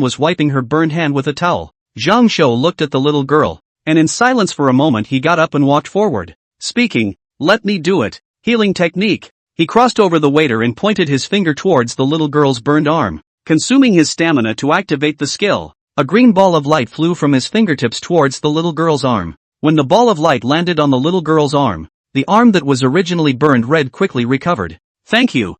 was wiping her burned hand with a towel. Zhang Shou looked at the little girl, and in silence for a moment he got up and walked forward, speaking, "Let me do it." Healing technique. He crossed over the waiter and pointed his finger towards the little girl's burned arm, consuming his stamina to activate the skill. A green ball of light flew from his fingertips towards the little girl's arm. When the ball of light landed on the little girl's arm, the arm that was originally burned red quickly recovered. Thank you,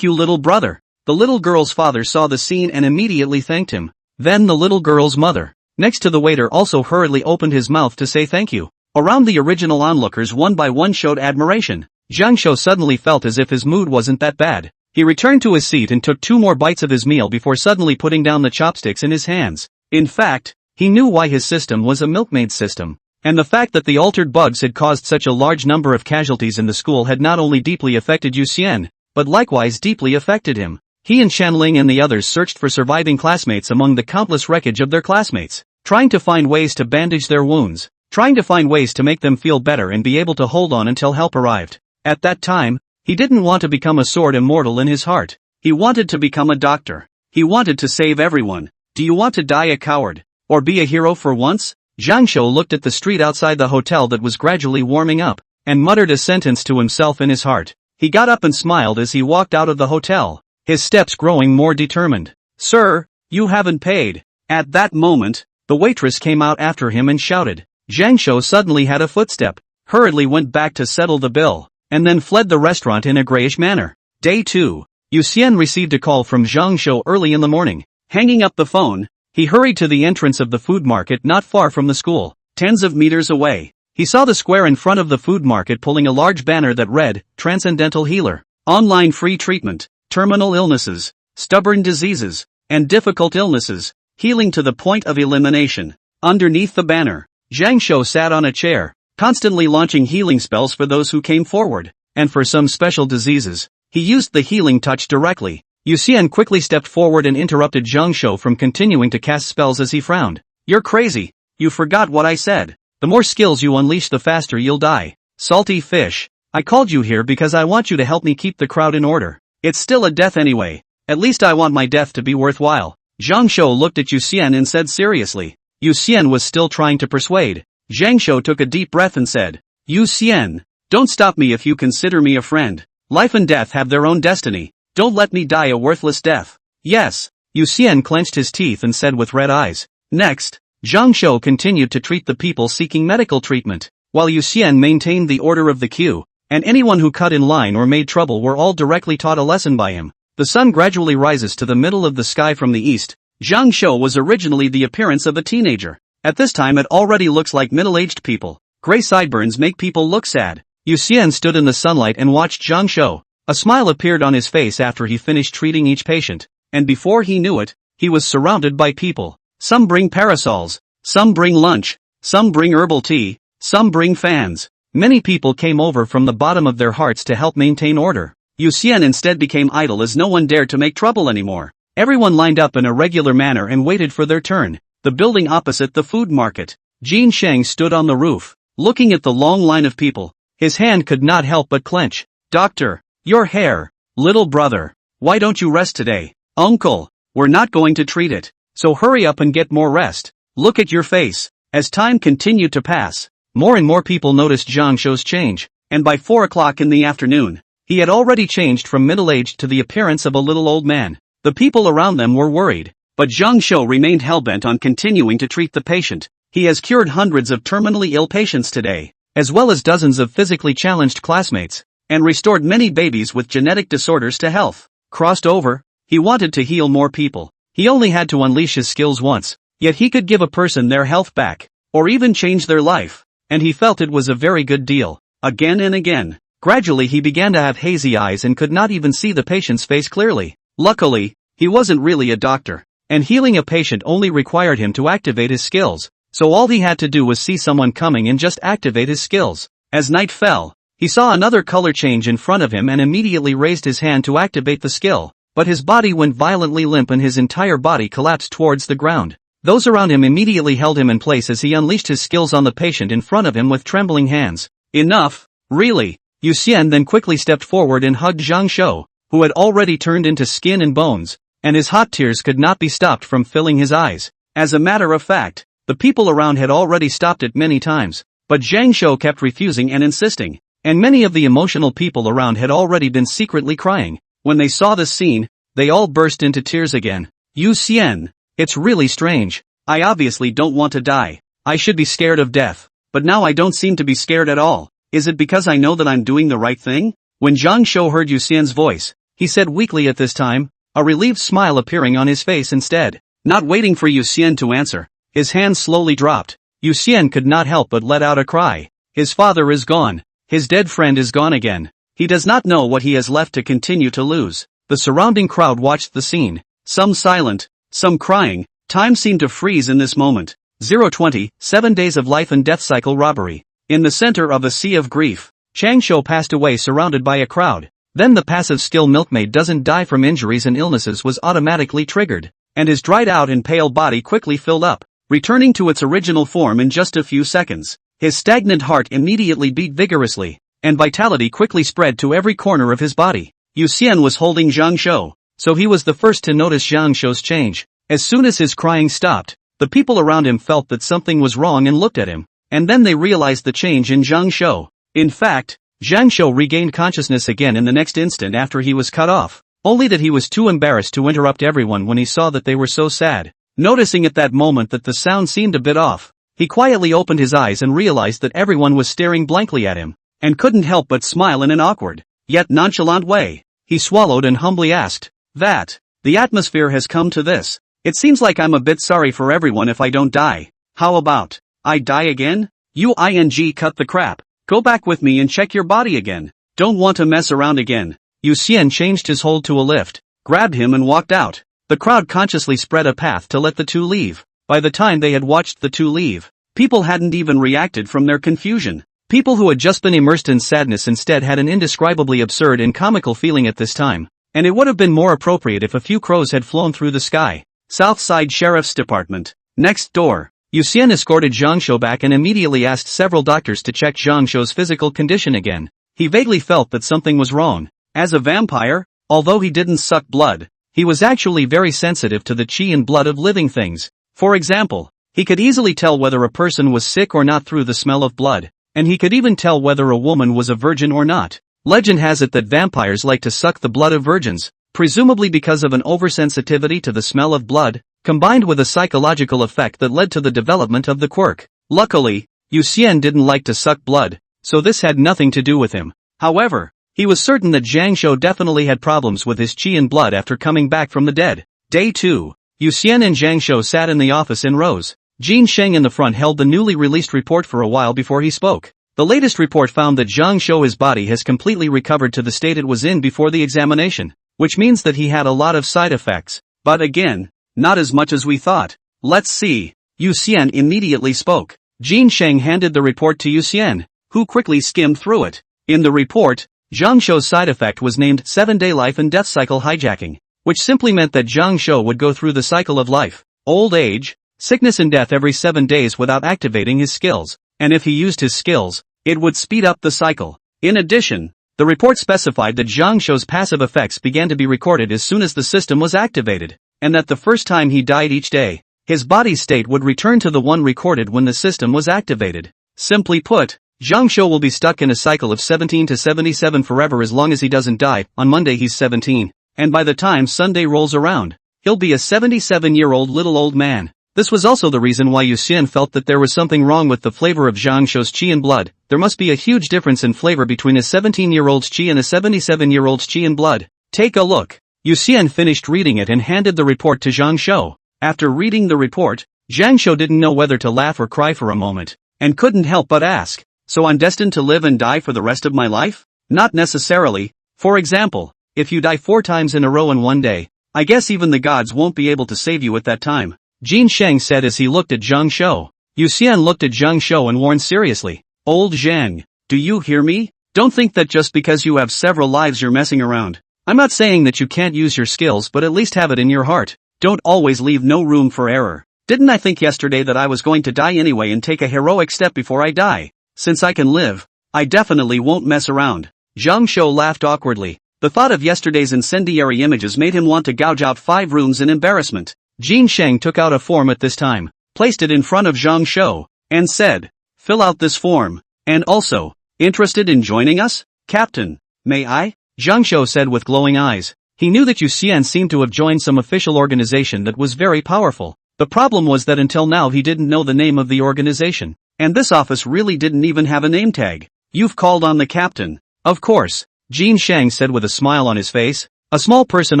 little brother." The little girl's father saw the scene and immediately thanked him. Then the little girl's mother, next to the waiter, also hurriedly opened his mouth to say thank you. Around the original onlookers one by one showed admiration. Zhang Shou suddenly felt as if his mood wasn't that bad. He returned to his seat and took 2 more bites of his meal before suddenly putting down the chopsticks in his hands. In fact, he knew why his system was a milkmaid system. And the fact that the altered bugs had caused such a large number of casualties in the school had not only deeply affected Yu Xian, but likewise deeply affected him. He and Shanling and the others searched for surviving classmates among the countless wreckage of their classmates, trying to find ways to bandage their wounds, trying to find ways to make them feel better and be able to hold on until help arrived. At that time, he didn't want to become a sword immortal in his heart. He wanted to become a doctor. He wanted to save everyone. Do you want to die a coward, or be a hero for once? Zhang Shou looked at the street outside the hotel that was gradually warming up, and muttered a sentence to himself in his heart. He got up and smiled as he walked out of the hotel, his steps growing more determined. "Sir, you haven't paid." At that moment, the waitress came out after him and shouted. Zhang Shou suddenly had a footstep, hurriedly went back to settle the bill, and then fled the restaurant in a grayish manner. Day 2. Yu Xian received a call from Zhang Shou early in the morning. Hanging up the phone, he hurried to the entrance of the food market not far from the school. Tens of meters away, he saw the square in front of the food market pulling a large banner that read, Transcendental Healer. Online free treatment, terminal illnesses, stubborn diseases, and difficult illnesses, healing to the point of elimination. Underneath the banner, Zhang Shou sat on a chair, constantly launching healing spells for those who came forward, and for some special diseases, he used the healing touch directly. Yu Xian quickly stepped forward and interrupted Zhang Shou from continuing to cast spells as he frowned. You're crazy, you forgot what I said. The more skills you unleash the faster you'll die. Salty fish, I called you here because I want you to help me keep the crowd in order. It's still a death anyway, at least I want my death to be worthwhile. Zhang Shou looked at Yu Xian and said seriously. Yu Xian was still trying to persuade. Zhang Shou took a deep breath and said, Yu Xian, don't stop me if you consider me a friend. Life and death have their own destiny. Don't let me die a worthless death. Yes. Yu Xian clenched his teeth and said with red eyes. Next, Zhang Shou continued to treat the people seeking medical treatment, while Yu Xian maintained the order of the queue, and anyone who cut in line or made trouble were all directly taught a lesson by him. The sun gradually rises to the middle of the sky from the east. Zhang Shou was originally the appearance of a teenager. At this time it already looks like middle-aged people. Gray sideburns make people look sad. Yu Xian stood in the sunlight and watched Zhang Shou. A smile appeared on his face after he finished treating each patient, and before he knew it, he was surrounded by people. Some bring parasols, some bring lunch, some bring herbal tea, some bring fans. Many people came over from the bottom of their hearts to help maintain order. Yu Xian instead became idle as no one dared to make trouble anymore. Everyone lined up in a regular manner and waited for their turn. The building opposite the food market. Jin Sheng stood on the roof, looking at the long line of people. His hand could not help but clench. Doctor, your hair. Little brother, why don't you rest today? Uncle, we're not going to treat it, so hurry up and get more rest. Look at your face. As time continued to pass, more and more people noticed Zhang Shou's change, and by 4 o'clock in the afternoon, he had already changed from middle-aged to the appearance of a little old man. The people around them were worried, but Zhang Shou remained hellbent on continuing to treat the patient. He has cured hundreds of terminally ill patients today, as well as dozens of physically challenged classmates, and restored many babies with genetic disorders to health. Crossed over, he wanted to heal more people. He only had to unleash his skills once, yet he could give a person their health back, or even change their life, and he felt it was a very good deal. Again and again. Gradually he began to have hazy eyes and could not even see the patient's face clearly. Luckily, he wasn't really a doctor, and healing a patient only required him to activate his skills, so all he had to do was see someone coming and just activate his skills. As night fell, he saw another color change in front of him and immediately raised his hand to activate the skill, but his body went violently limp and his entire body collapsed towards the ground. Those around him immediately held him in place as he unleashed his skills on the patient in front of him with trembling hands. Enough, really. Yu Xian then quickly stepped forward and hugged Zhang Shou, who had already turned into skin and bones, and his hot tears could not be stopped from filling his eyes. As a matter of fact, the people around had already stopped it many times, but Zhang Shou kept refusing and insisting, and many of the emotional people around had already been secretly crying. When they saw this scene, they all burst into tears again. Yu Xian, it's really strange. I obviously don't want to die. I should be scared of death, but now I don't seem to be scared at all. Is it because I know that I'm doing the right thing? When Zhang Shou heard Yu Xian's voice, he said weakly at this time, a relieved smile appearing on his face instead. Not waiting for Yu Xian to answer, his hands slowly dropped. Yu Xian could not help but let out a cry. His father is gone. His dead friend is gone again. He does not know what he has left to continue to lose. The surrounding crowd watched the scene, some silent, some crying. Time seemed to freeze in this moment. 020, 7 days of life and death cycle robbery. In the center of a sea of grief, Chang Shou passed away surrounded by a crowd. Then the passive skill milkmaid doesn't die from injuries and illnesses was automatically triggered, and his dried out and pale body quickly filled up, returning to its original form in just a few seconds. His stagnant heart immediately beat vigorously, and vitality quickly spread to every corner of his body. Yu Xian was holding Zhang Shou, so he was the first to notice Zhang Shou's change. As soon as his crying stopped, the people around him felt that something was wrong and looked at him, and then they realized the change in Zhang Shou. In fact, Zhang Shou regained consciousness again in the next instant after he was cut off, only that he was too embarrassed to interrupt everyone when he saw that they were so sad. Noticing at that moment that the sound seemed a bit off, he quietly opened his eyes and realized that everyone was staring blankly at him, and couldn't help but smile in an awkward, yet nonchalant way. He swallowed and humbly asked. That. The atmosphere has come to this. It seems like I'm a bit sorry for everyone if I don't die. How about I die again? Cut the crap. Go back with me and check your body again. Don't want to mess around again. Yu Xian changed his hold to a lift, grabbed him and walked out. The crowd consciously spread a path to let the two leave. By the time they had watched the two leave, people hadn't even reacted from their confusion. People who had just been immersed in sadness instead had an indescribably absurd and comical feeling at this time. And it would have been more appropriate if a few crows had flown through the sky. South Side Sheriff's Department. Next door. Yu Xian escorted Zhang Shou back and immediately asked several doctors to check Zhang Shou's physical condition again. He vaguely felt that something was wrong. As a vampire, although he didn't suck blood, he was actually very sensitive to the qi and blood of living things. For example, he could easily tell whether a person was sick or not through the smell of blood, and he could even tell whether a woman was a virgin or not. Legend has it that vampires like to suck the blood of virgins, presumably because of an oversensitivity to the smell of blood, combined with a psychological effect that led to the development of the quirk. Luckily, Yu Xian didn't like to suck blood, so this had nothing to do with him. However, he was certain that Zhang Shou definitely had problems with his qi and blood after coming back from the dead. Day 2. Yu Xian and Zhang Shou sat in the office in rows. Jin Sheng in the front held the newly released report for a while before he spoke. The latest report found that Zhang Shou's body has completely recovered to the state it was in before the examination, which means that he had a lot of side effects. But again, not as much as we thought. Let's see. Yu Xian immediately spoke. Jin Sheng handed the report to Yu Xian, who quickly skimmed through it. In the report, Zhang Shou's side effect was named 7-day life and death cycle hijacking, which simply meant that Zhang Shou would go through the cycle of life, old age, sickness and death every 7 days without activating his skills, and if he used his skills, it would speed up the cycle. In addition, the report specified that Zhang Shou's passive effects began to be recorded as soon as the system was activated, and that the first time he died each day, his body's state would return to the one recorded when the system was activated. Simply put, Zhang Shou will be stuck in a cycle of 17 to 77 forever as long as he doesn't die. On Monday he's 17, and by the time Sunday rolls around, he'll be a 77-year-old little old man. This was also the reason why Yu Xian felt that there was something wrong with the flavor of Zhang Shou's qi and blood. There must be a huge difference in flavor between a 17-year-old's qi and a 77-year-old's qi and blood. Take a look. Yu Xian finished reading it and handed the report to Zhang Shou. After reading the report, Zhang Shou didn't know whether to laugh or cry for a moment, and couldn't help but ask, so I'm destined to live and die for the rest of my life? Not necessarily. For example, if you die 4 times in a row in one day, I guess even the gods won't be able to save you at that time, Jin Sheng said as he looked at Zhang Shou. Yu Xian looked at Zhang Shou and warned seriously, Old Zhang, do you hear me? Don't think that just because you have several lives you're messing around. I'm not saying that you can't use your skills, but at least have it in your heart. Don't always leave no room for error. Didn't I think yesterday that I was going to die anyway and take a heroic step before I die? Since I can live, I definitely won't mess around. Zhang Shou laughed awkwardly. The thought of yesterday's incendiary images made him want to gouge out 5 rooms in embarrassment. Jin Sheng took out a form at this time, placed it in front of Zhang Shou, and said, Fill out this form. And also, interested in joining us? Captain, may I? Zhang Shou said with glowing eyes. He knew that Yu Xian seemed to have joined some official organization that was very powerful. The problem was that until now he didn't know the name of the organization, and this office really didn't even have a name tag. You've called on the captain. Of course, Jin Sheng said with a smile on his face, a small person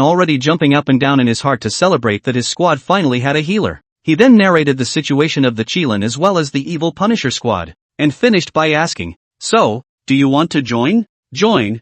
already jumping up and down in his heart to celebrate that his squad finally had a healer. He then narrated the situation of the Qilin as well as the evil Punisher squad, and finished by asking, So, do you want to join? Join,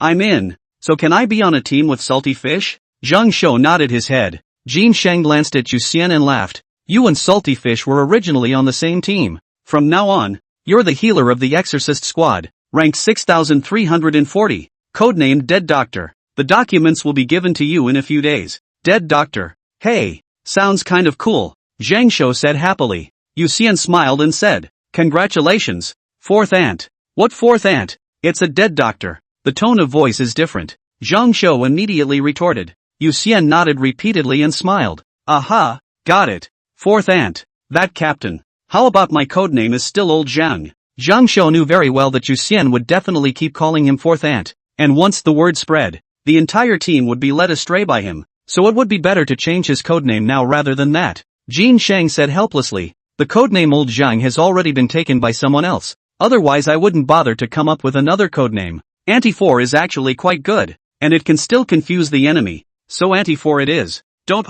I'm in. So can I be on a team with Salty Fish? Zhang Shou nodded his head. Jin Sheng glanced at Yu Xian and laughed. You and Salty Fish were originally on the same team. From now on, you're the healer of the Exorcist squad, ranked 6340, codenamed Dead Doctor. The documents will be given to you in a few days. Dead Doctor. Hey, sounds kind of cool, Zhang Shou said happily. Yu Xian smiled and said, Congratulations, 4th Ant. What 4th Ant? It's a dead doctor. The tone of voice is different. Zhang Shou immediately retorted. Yu Xian nodded repeatedly and smiled. Aha, got it. 4th Ant. That captain. How about my codename is still Old Zhang? Zhang Shou knew very well that Yu Xian would definitely keep calling him 4th Ant, and once the word spread, the entire team would be led astray by him, so it would be better to change his codename now rather than that. Jin Sheng said helplessly, the codename Old Zhang has already been taken by someone else, otherwise I wouldn't bother to come up with another codename. Anti-4 is actually quite good, and it can still confuse the enemy, so anti-for it is. Don't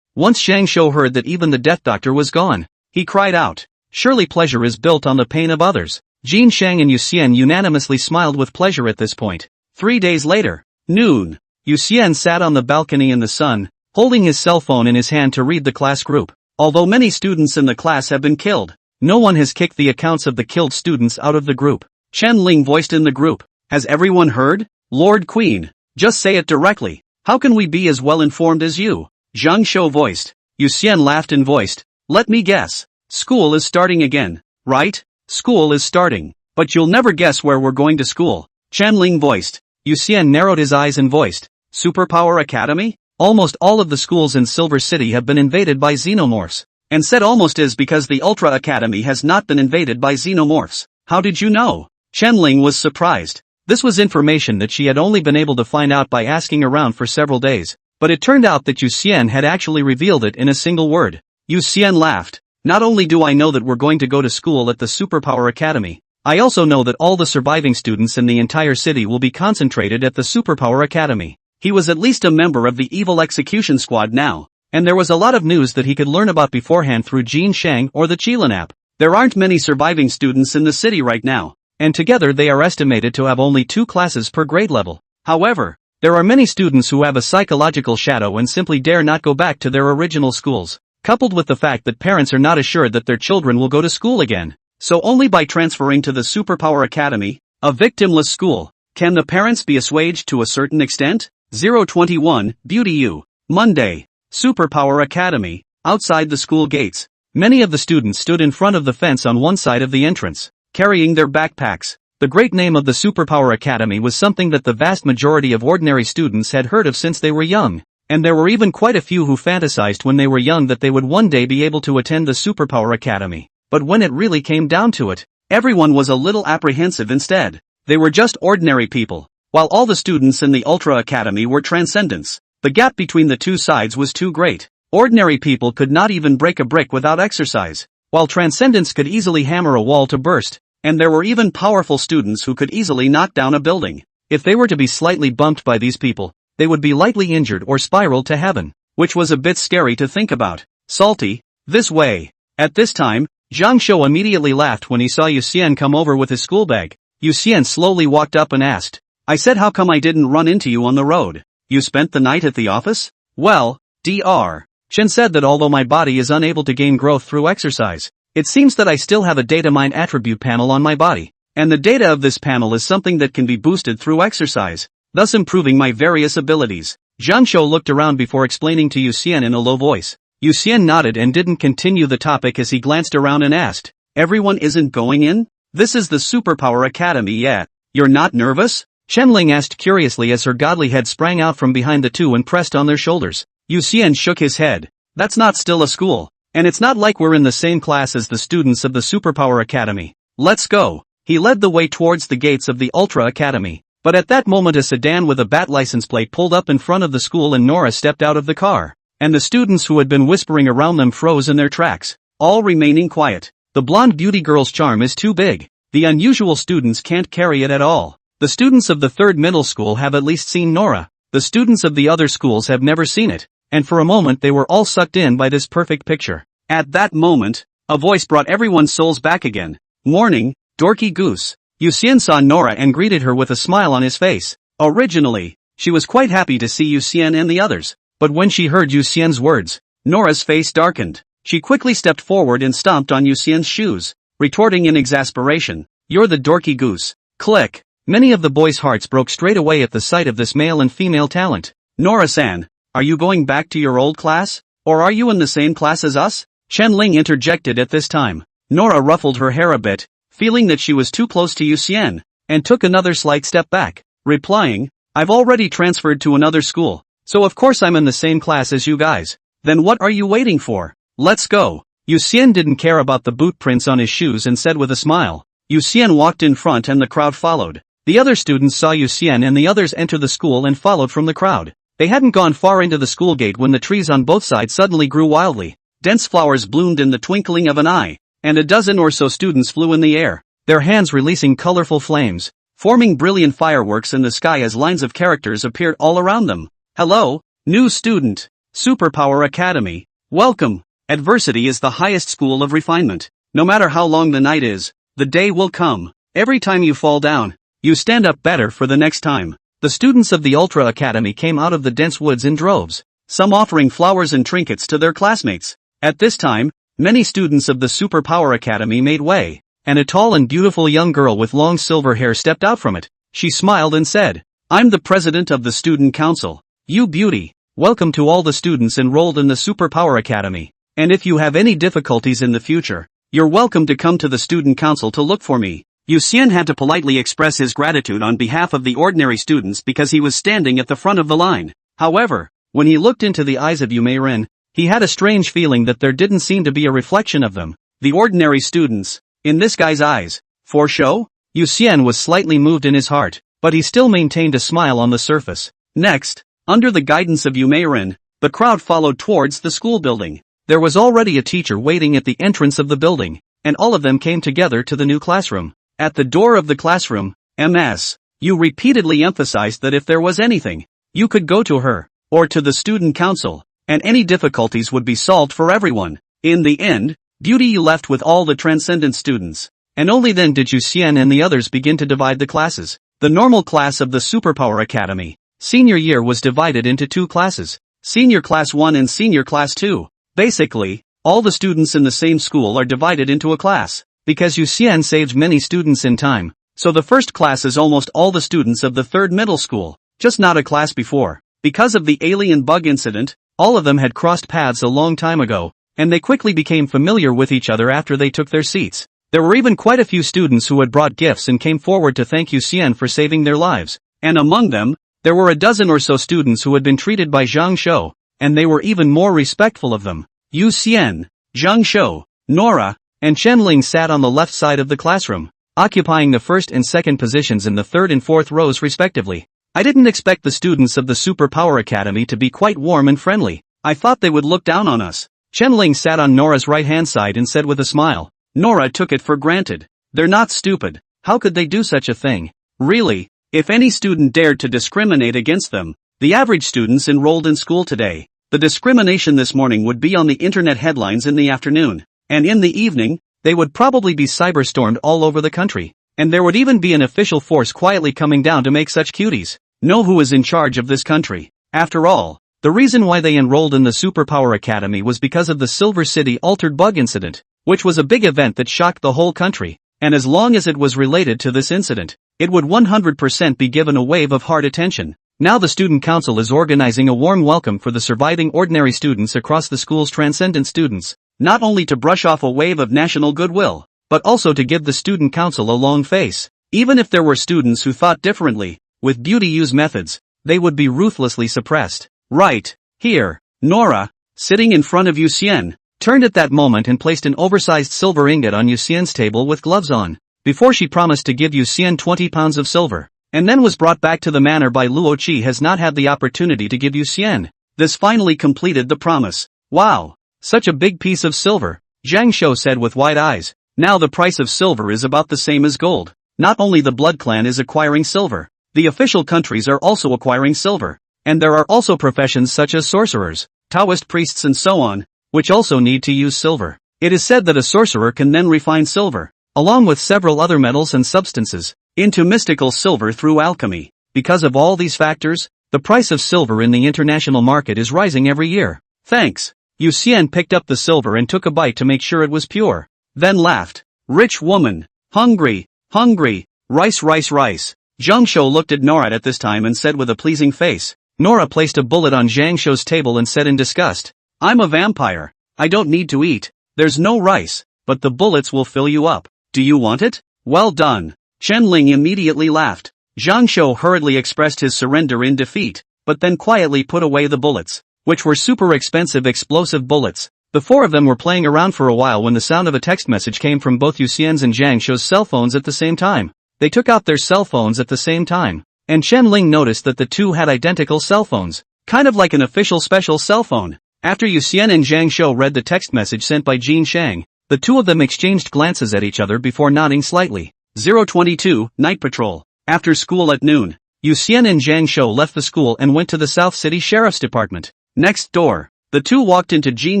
Once Zhang Shou heard that even the death doctor was gone, he cried out, surely pleasure is built on the pain of others. Jin Shang and Yu Xian unanimously smiled with pleasure at this point. 3 days later, noon, Yu Xian sat on the balcony in the sun, holding his cell phone in his hand to read the class group. Although many students in the class have been killed, no one has kicked the accounts of the killed students out of the group. Chen Ling voiced in the group, has everyone heard? Lord Queen, just say it directly, how can we be as well informed as you? Zhang Shou voiced. Yu Xian laughed and voiced, let me guess. School is starting again, right? School is starting, but you'll never guess where we're going to school. Chen Ling voiced. Yu Xian narrowed his eyes and voiced, Superpower Academy? Almost all of the schools in Silver City have been invaded by xenomorphs. And said almost is because the Ultra Academy has not been invaded by xenomorphs. How did you know? Chen Ling was surprised. This was information that she had only been able to find out by asking around for several days. But it turned out that Yu Xian had actually revealed it in a single word. Yu Xian laughed. Not only do I know that we're going to go to school at the Superpower Academy, I also know that all the surviving students in the entire city will be concentrated at the Superpower Academy. He was at least a member of the evil execution squad now, and there was a lot of news that he could learn about beforehand through Jin Shang or the Qilin app. There aren't many surviving students in the city right now, and together they are estimated to have only 2 classes per grade level. However, there are many students who have a psychological shadow and simply dare not go back to their original schools, coupled with the fact that parents are not assured that their children will go to school again. So only by transferring to the Superpower Academy, a victimless school, can the parents be assuaged to a certain extent? 021, Beauty U. Monday. Superpower Academy. Outside the school gates, many of the students stood in front of the fence on one side of the entrance, carrying their backpacks. The great name of the Superpower Academy was something that the vast majority of ordinary students had heard of since they were young, and there were even quite a few who fantasized when they were young that they would one day be able to attend the Superpower Academy. But when it really came down to it, everyone was a little apprehensive instead. They were just ordinary people, while all the students in the Ultra Academy were transcendents. The gap between the two sides was too great. Ordinary people could not even break a brick without exercise, while transcendents could easily hammer a wall to burst, and there were even powerful students who could easily knock down a building. If they were to be slightly bumped by these people, they would be lightly injured or spiral to heaven, which was a bit scary to think about. Salty, this way. At this time, Zhang Shou immediately laughed when he saw Yu Xian come over with his school bag. Yu Xian slowly walked up and asked, I said how come I didn't run into you on the road? You spent the night at the office? Well, Dr. Chen said that although my body is unable to gain growth through exercise, it seems that I still have a data mine attribute panel on my body, and the data of this panel is something that can be boosted through exercise, thus improving my various abilities. Zhang Shou looked around before explaining to Yu Xian in a low voice. Yu Xian nodded and didn't continue the topic as he glanced around and asked, everyone isn't going in? This is the Superpower Academy, yeah. You're not nervous? Chen Ling asked curiously as her godly head sprang out from behind the two and pressed on their shoulders. Yu Xian shook his head. That's not still a school, and it's not like we're in the same class as the students of the Superpower Academy. Let's go. He led the way towards the gates of the Ultra Academy, but at that moment a sedan with a bat license plate pulled up in front of the school and Nora stepped out of the car, and the students who had been whispering around them froze in their tracks, all remaining quiet. The blonde beauty girl's charm is too big. The unusual students can't carry it at all. The students of the third middle school have at least seen Nora. The students of the other schools have never seen it, and for a moment they were all sucked in by this perfect picture. At that moment, a voice brought everyone's souls back again. Morning, dorky goose. Yu Xian saw Nora and greeted her with a smile on his face. Originally, she was quite happy to see Yu Xian and the others, but when she heard Yu Xian's words, Nora's face darkened. She quickly stepped forward and stomped on Yu Xian's shoes, retorting in exasperation, "You're the dorky goose." Click. Many of the boys' hearts broke straight away at the sight of this male and female talent. Nora-san, are you going back to your old class? Or are you in the same class as us? Chen Ling interjected at this time. Nora ruffled her hair a bit, feeling that she was too close to Yu Xian, and took another slight step back, replying, I've already transferred to another school, so of course I'm in the same class as you guys. Then what are you waiting for? Let's go. Yu Xian didn't care about the boot prints on his shoes and said with a smile. Yu Xian walked in front and the crowd followed. The other students saw Yu Xian and the others enter the school and followed from the crowd. They hadn't gone far into the school gate when the trees on both sides suddenly grew wildly. Dense flowers bloomed in the twinkling of an eye, and a dozen or so students flew in the air, their hands releasing colorful flames. forming brilliant fireworks in the sky as lines of characters appeared all around them. Hello, new student. Superpower Academy. Welcome. Adversity is the highest school of refinement. No matter how long the night is, the day will come. Every time you fall down, you stand up better for the next time. The students of the Ultra Academy came out of the dense woods in droves, some offering flowers and trinkets to their classmates. At this time, many students of the Superpower Academy made way, and a tall and beautiful young girl with long silver hair stepped out from it. She smiled and said, "I'm the president of the student council. You beauty. Welcome to all the students enrolled in the Superpower Academy. And if you have any difficulties in the future, you're welcome to come to the student council to look for me." Yu Xian had to politely express his gratitude on behalf of the ordinary students because he was standing at the front of the line. However, when he looked into the eyes of Yu Meiren, he had a strange feeling that there didn't seem to be a reflection of them, the ordinary students, in this guy's eyes. For show? Yu Xian was slightly moved in his heart, but he still maintained a smile on the surface. Next, under the guidance of Yu Meiren, the crowd followed towards the school building. There was already a teacher waiting at the entrance of the building, and all of them came together to the new classroom. At the door of the classroom, Ms. Yu repeatedly emphasized that if there was anything, you could go to her, or to the student council, and any difficulties would be solved for everyone. In the end, Beauty Yu left with all the transcendent students, and only then did Yu Xian and the others begin to divide the classes. The normal class of the Superpower Academy, senior year, was divided into two classes, Senior Class 1 and Senior Class 2. Basically, all the students in the same school are divided into a class, because Yu Xian saved many students in time, so the first class is almost all the students of the third middle school, just not a class before. Because of the alien bug incident, all of them had crossed paths a long time ago, and they quickly became familiar with each other after they took their seats. There were even quite a few students who had brought gifts and came forward to thank Yu Xian for saving their lives, and among them, there were a dozen or so students who had been treated by Zhang Shou, and they were even more respectful of them. Yu Xian, Zhang Shou, Nora, and Chen Ling sat on the left side of the classroom, occupying the first and second positions in the third and fourth rows respectively. I didn't expect the students of the Superpower Academy to be quite warm and friendly. I thought they would look down on us. Chen Ling sat on Nora's right-hand side and said with a smile. Nora took it for granted. They're not stupid. How could they do such a thing? Really, if any student dared to discriminate against them, the average students enrolled in school today, the discrimination this morning would be on the internet headlines in the afternoon, and in the evening, they would probably be cyberstormed all over the country, and there would even be an official force quietly coming down to make such cuties. Know who is in charge of this country. After all, the reason why they enrolled in the Superpower Academy was because of the Silver City altered bug incident, which was a big event that shocked the whole country, and as long as it was related to this incident, it would 100% be given a wave of hard attention. Now the student council is organizing a warm welcome for the surviving ordinary students across the school's transcendent students, not only to brush off a wave of national goodwill, but also to give the student council a long face. Even if there were students who thought differently, with Beauty Yu's methods, they would be ruthlessly suppressed. Right, here, Nora, sitting in front of Yu Xian, turned at that moment and placed an oversized silver ingot on Yu Xian's table with gloves on, before she promised to give Yu Xian 20 pounds of silver, and then was brought back to the manor by Luo Qi has not had the opportunity to give Yu Xian. This finally completed the promise. Wow, such a big piece of silver, Zhang Shou said with wide eyes. Now the price of silver is about the same as gold. Not only the Blood Clan is acquiring silver, the official countries are also acquiring silver, and there are also professions such as sorcerers, Taoist priests and so on, which also need to use silver. It is said that a sorcerer can then refine silver, along with several other metals and substances, into mystical silver through alchemy. Because of all these factors, the price of silver in the international market is rising every year. Thanks. Yu Xian picked up the silver and took a bite to make sure it was pure, then laughed. Rich woman. Hungry, hungry, rice rice rice. Zhang Shou looked at Nora at this time and said with a pleasing face. Nora placed a bullet on Zhang Shou's table and said in disgust, I'm a vampire. I don't need to eat. There's no rice, but the bullets will fill you up. Do you want it? Well done. Chen Ling immediately laughed. Zhang Shou hurriedly expressed his surrender in defeat, but then quietly put away the bullets, which were super expensive explosive bullets. The four of them were playing around for a while when the sound of a text message came from both Yu Xian's and Zhang Shou's cell phones at the same time. They took out their cell phones at the same time, and Chen Ling noticed that the two had identical cell phones, kind of like an official special cell phone. After Yu Xian and Zhang Shou read the text message sent by Jin Shang, the two of them exchanged glances at each other before nodding slightly. 022, Night Patrol. After school at noon, Yu Xian and Zhang Shou left the school and went to the South City Sheriff's Department. Next door, the two walked into Jin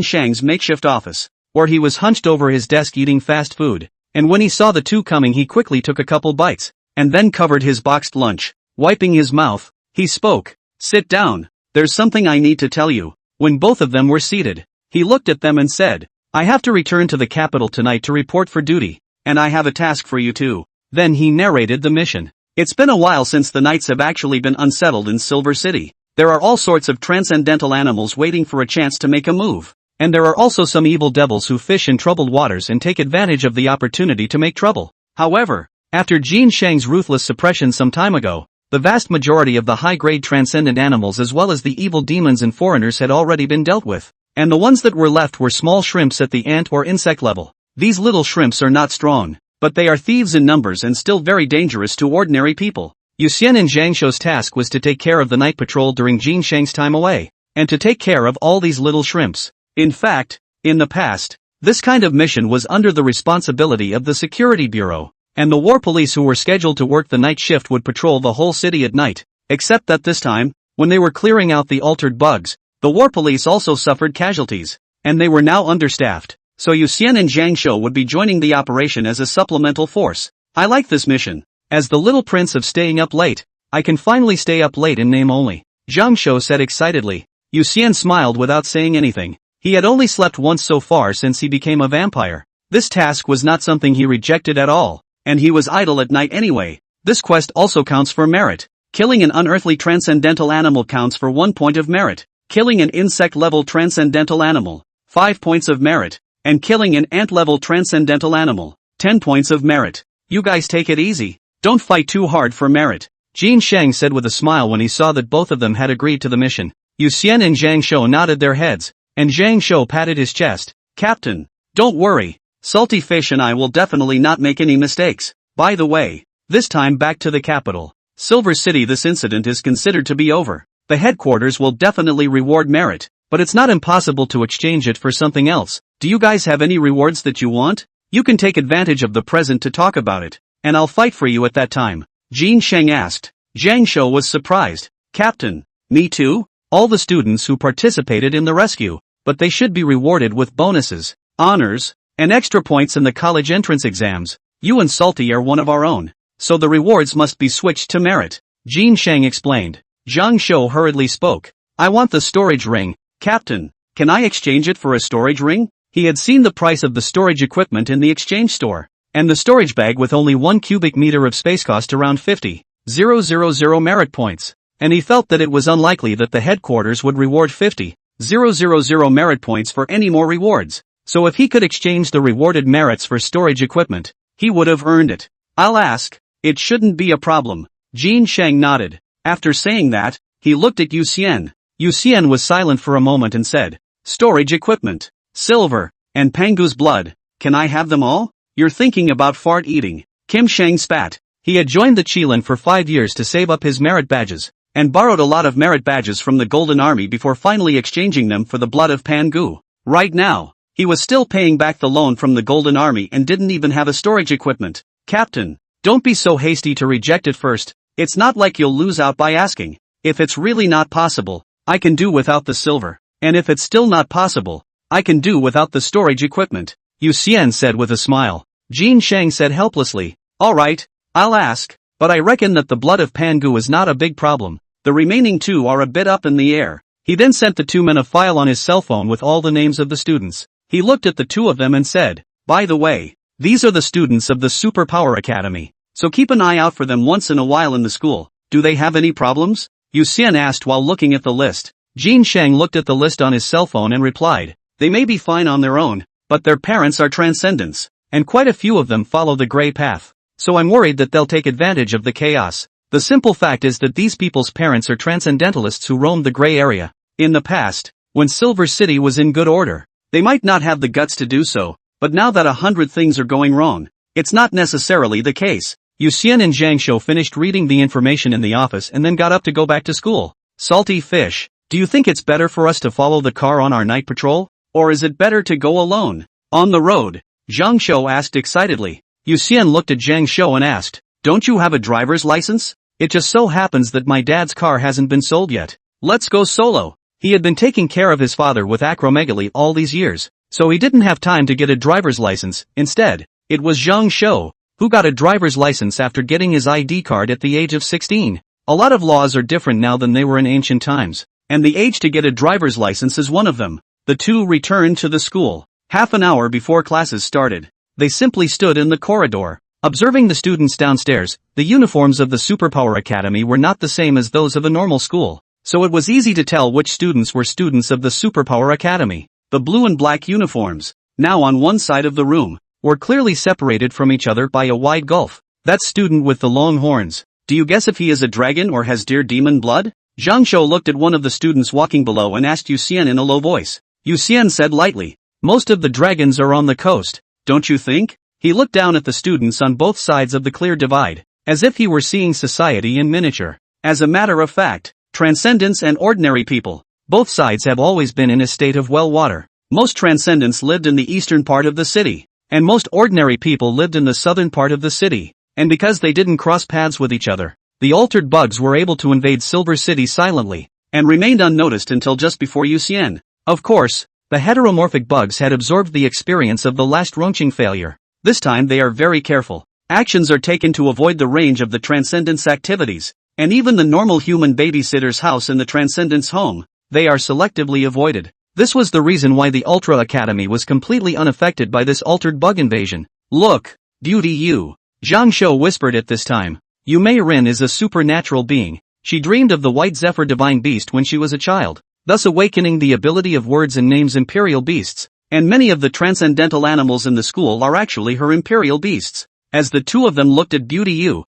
Shang's makeshift office, where he was hunched over his desk eating fast food, and when he saw the two coming he quickly took a couple bites, and then covered his boxed lunch. Wiping his mouth, he spoke. "Sit down, there's something I need to tell you." When both of them were seated, he looked at them and said, "I have to return to the capital tonight to report for duty, and I have a task for you too." Then he narrated the mission. It's been a while since the Knights have actually been unsettled in Silver City. There are all sorts of transcendental animals waiting for a chance to make a move. And there are also some evil devils who fish in troubled waters and take advantage of the opportunity to make trouble. However, after Jin Shang's ruthless suppression some time ago, the vast majority of the high-grade transcendent animals as well as the evil demons and foreigners had already been dealt with. And the ones that were left were small shrimps at the ant or insect level. These little shrimps are not strong, but they are thieves in numbers and still very dangerous to ordinary people. Yu Xian and Zhang Shou's task was to take care of the night patrol during Jin Shang's time away, and to take care of all these little shrimps. In fact, in the past, this kind of mission was under the responsibility of the Security Bureau, and the war police who were scheduled to work the night shift would patrol the whole city at night, except that this time, when they were clearing out the altered bugs, the war police also suffered casualties, and they were now understaffed, so Yu Xian and Zhang Shou would be joining the operation as a supplemental force. I like this mission. As the little prince of staying up late, I can finally stay up late in name only, Zhang Shou said excitedly. Yu Xian smiled without saying anything. He had only slept once so far since he became a vampire. This task was not something he rejected at all, and he was idle at night anyway. This quest also counts for merit. Killing an unearthly transcendental animal counts for 1 point of merit. Killing an insect-level transcendental animal, 5 points of merit. And killing an ant-level transcendental animal, 10 points of merit. You guys take it easy. Don't fight too hard for merit, Jin Shang said with a smile when he saw that both of them had agreed to the mission. Yu Xian and Zhang Shou nodded their heads, and Zhang Shou patted his chest. "Captain, don't worry, Salty Fish and I will definitely not make any mistakes. By the way, this time back to the capital, Silver City. This incident is considered to be over. The headquarters will definitely reward merit, but it's not impossible to exchange it for something else. Do you guys have any rewards that you want? You can take advantage of the present to talk about it, and I'll fight for you at that time," Jin Shang asked. Zhang Shou was surprised. "Captain, me too? All the students who participated in the rescue, but they should be rewarded with bonuses, honors, and extra points in the college entrance exams. You and Salty are one of our own, so the rewards must be switched to merit," Jin Shang explained. Zhang Shou hurriedly spoke. "I want the storage ring, Captain. Can I exchange it for a storage ring?" He had seen the price of the storage equipment in the exchange store, and the storage bag with only 1 cubic meter of space cost around 50,000 merit points, and he felt that it was unlikely that the headquarters would reward 50,000 merit points for any more rewards, so if he could exchange the rewarded merits for storage equipment, he would have earned it. "I'll ask. It shouldn't be a problem," Jin Shang nodded. After saying that, he looked at Yu Xian. Yu Xian was silent for a moment and said, "Storage equipment, silver, and Pangu's blood, can I have them all?" "You're thinking about fart eating," Kim Shang spat. He had joined the Qilin for 5 years to save up his merit badges, and borrowed a lot of merit badges from the Golden Army before finally exchanging them for the blood of Pangu. Right now, he was still paying back the loan from the Golden Army and didn't even have a storage equipment. "Captain, don't be so hasty to reject it first. It's not like you'll lose out by asking. If it's really not possible, I can do without the silver, and if it's still not possible, I can do without the storage equipment," Yu Xian said with a smile. Jin Shang said helplessly, "All right, I'll ask, but I reckon that the blood of Pangu is not a big problem. The remaining two are a bit up in the air." He then sent the two men a file on his cell phone with all the names of the students. He looked at the two of them and said, "By the way, these are the students of the Superpower Academy, so keep an eye out for them once in a while in the school. Do they have any problems?" Yu Xian asked while looking at the list. Jin Shang looked at the list on his cell phone and replied, "They may be fine on their own, but their parents are transcendents, and quite a few of them follow the gray path, so I'm worried that they'll take advantage of the chaos. The simple fact is that these people's parents are transcendentalists who roam the gray area. In the past, when Silver City was in good order, they might not have the guts to do so, but now that 100 things are going wrong, it's not necessarily the case." Yu Xian and Zhang Shou finished reading the information in the office and then got up to go back to school. "Salty Fish, do you think it's better for us to follow the car on our night patrol? Or is it better to go alone? On the road?" Zhang Shou asked excitedly. Yu Xian looked at Zhang Shou and asked, Don't you have a driver's license? It just so happens that my dad's car hasn't been sold yet. Let's go solo. He had been taking care of his father with acromegaly all these years, so he didn't have time to get a driver's license. Instead, it was Zhang Shou, who got a driver's license after getting his ID card at the age of 16. A lot of laws are different now than they were in ancient times, and the age to get a driver's license is one of them. The two returned to the school. Half an hour before classes started, they simply stood in the corridor, observing the students downstairs. The uniforms of the Superpower Academy were not the same as those of a normal school, so it was easy to tell which students were students of the Superpower Academy. The blue and black uniforms, now on one side of the room, were clearly separated from each other by a wide gulf. That student with the long horns, do you guess if he is a dragon or has deer demon blood? Zhang Shou looked at one of the students walking below and asked Yu Xian in a low voice. Yu Xian said lightly, most of the dragons are on the coast, don't you think? He looked down at the students on both sides of the clear divide, as if he were seeing society in miniature. As a matter of fact, transcendents and ordinary people, both sides have always been in a state of well water. Most transcendents lived in the eastern part of the city, and most ordinary people lived in the southern part of the city, and because they didn't cross paths with each other, the altered bugs were able to invade Silver City silently, and remained unnoticed until just before Yu Xian. Of course, the heteromorphic bugs had absorbed the experience of the last Rongqing failure. This time they are very careful. Actions are taken to avoid the range of the transcendent's activities, and even the normal human babysitter's house in the transcendent's home, they are selectively avoided. This was the reason why the Ultra Academy was completely unaffected by this altered bug invasion. Look, Beauty Yu, Zhang Shou whispered at this time. Yu Mei Rin is a supernatural being. She dreamed of the White Zephyr divine beast when she was a child, thus awakening the ability of words and names imperial beasts, and many of the transcendental animals in the school are actually her imperial beasts. As the two of them looked at Beauty Yu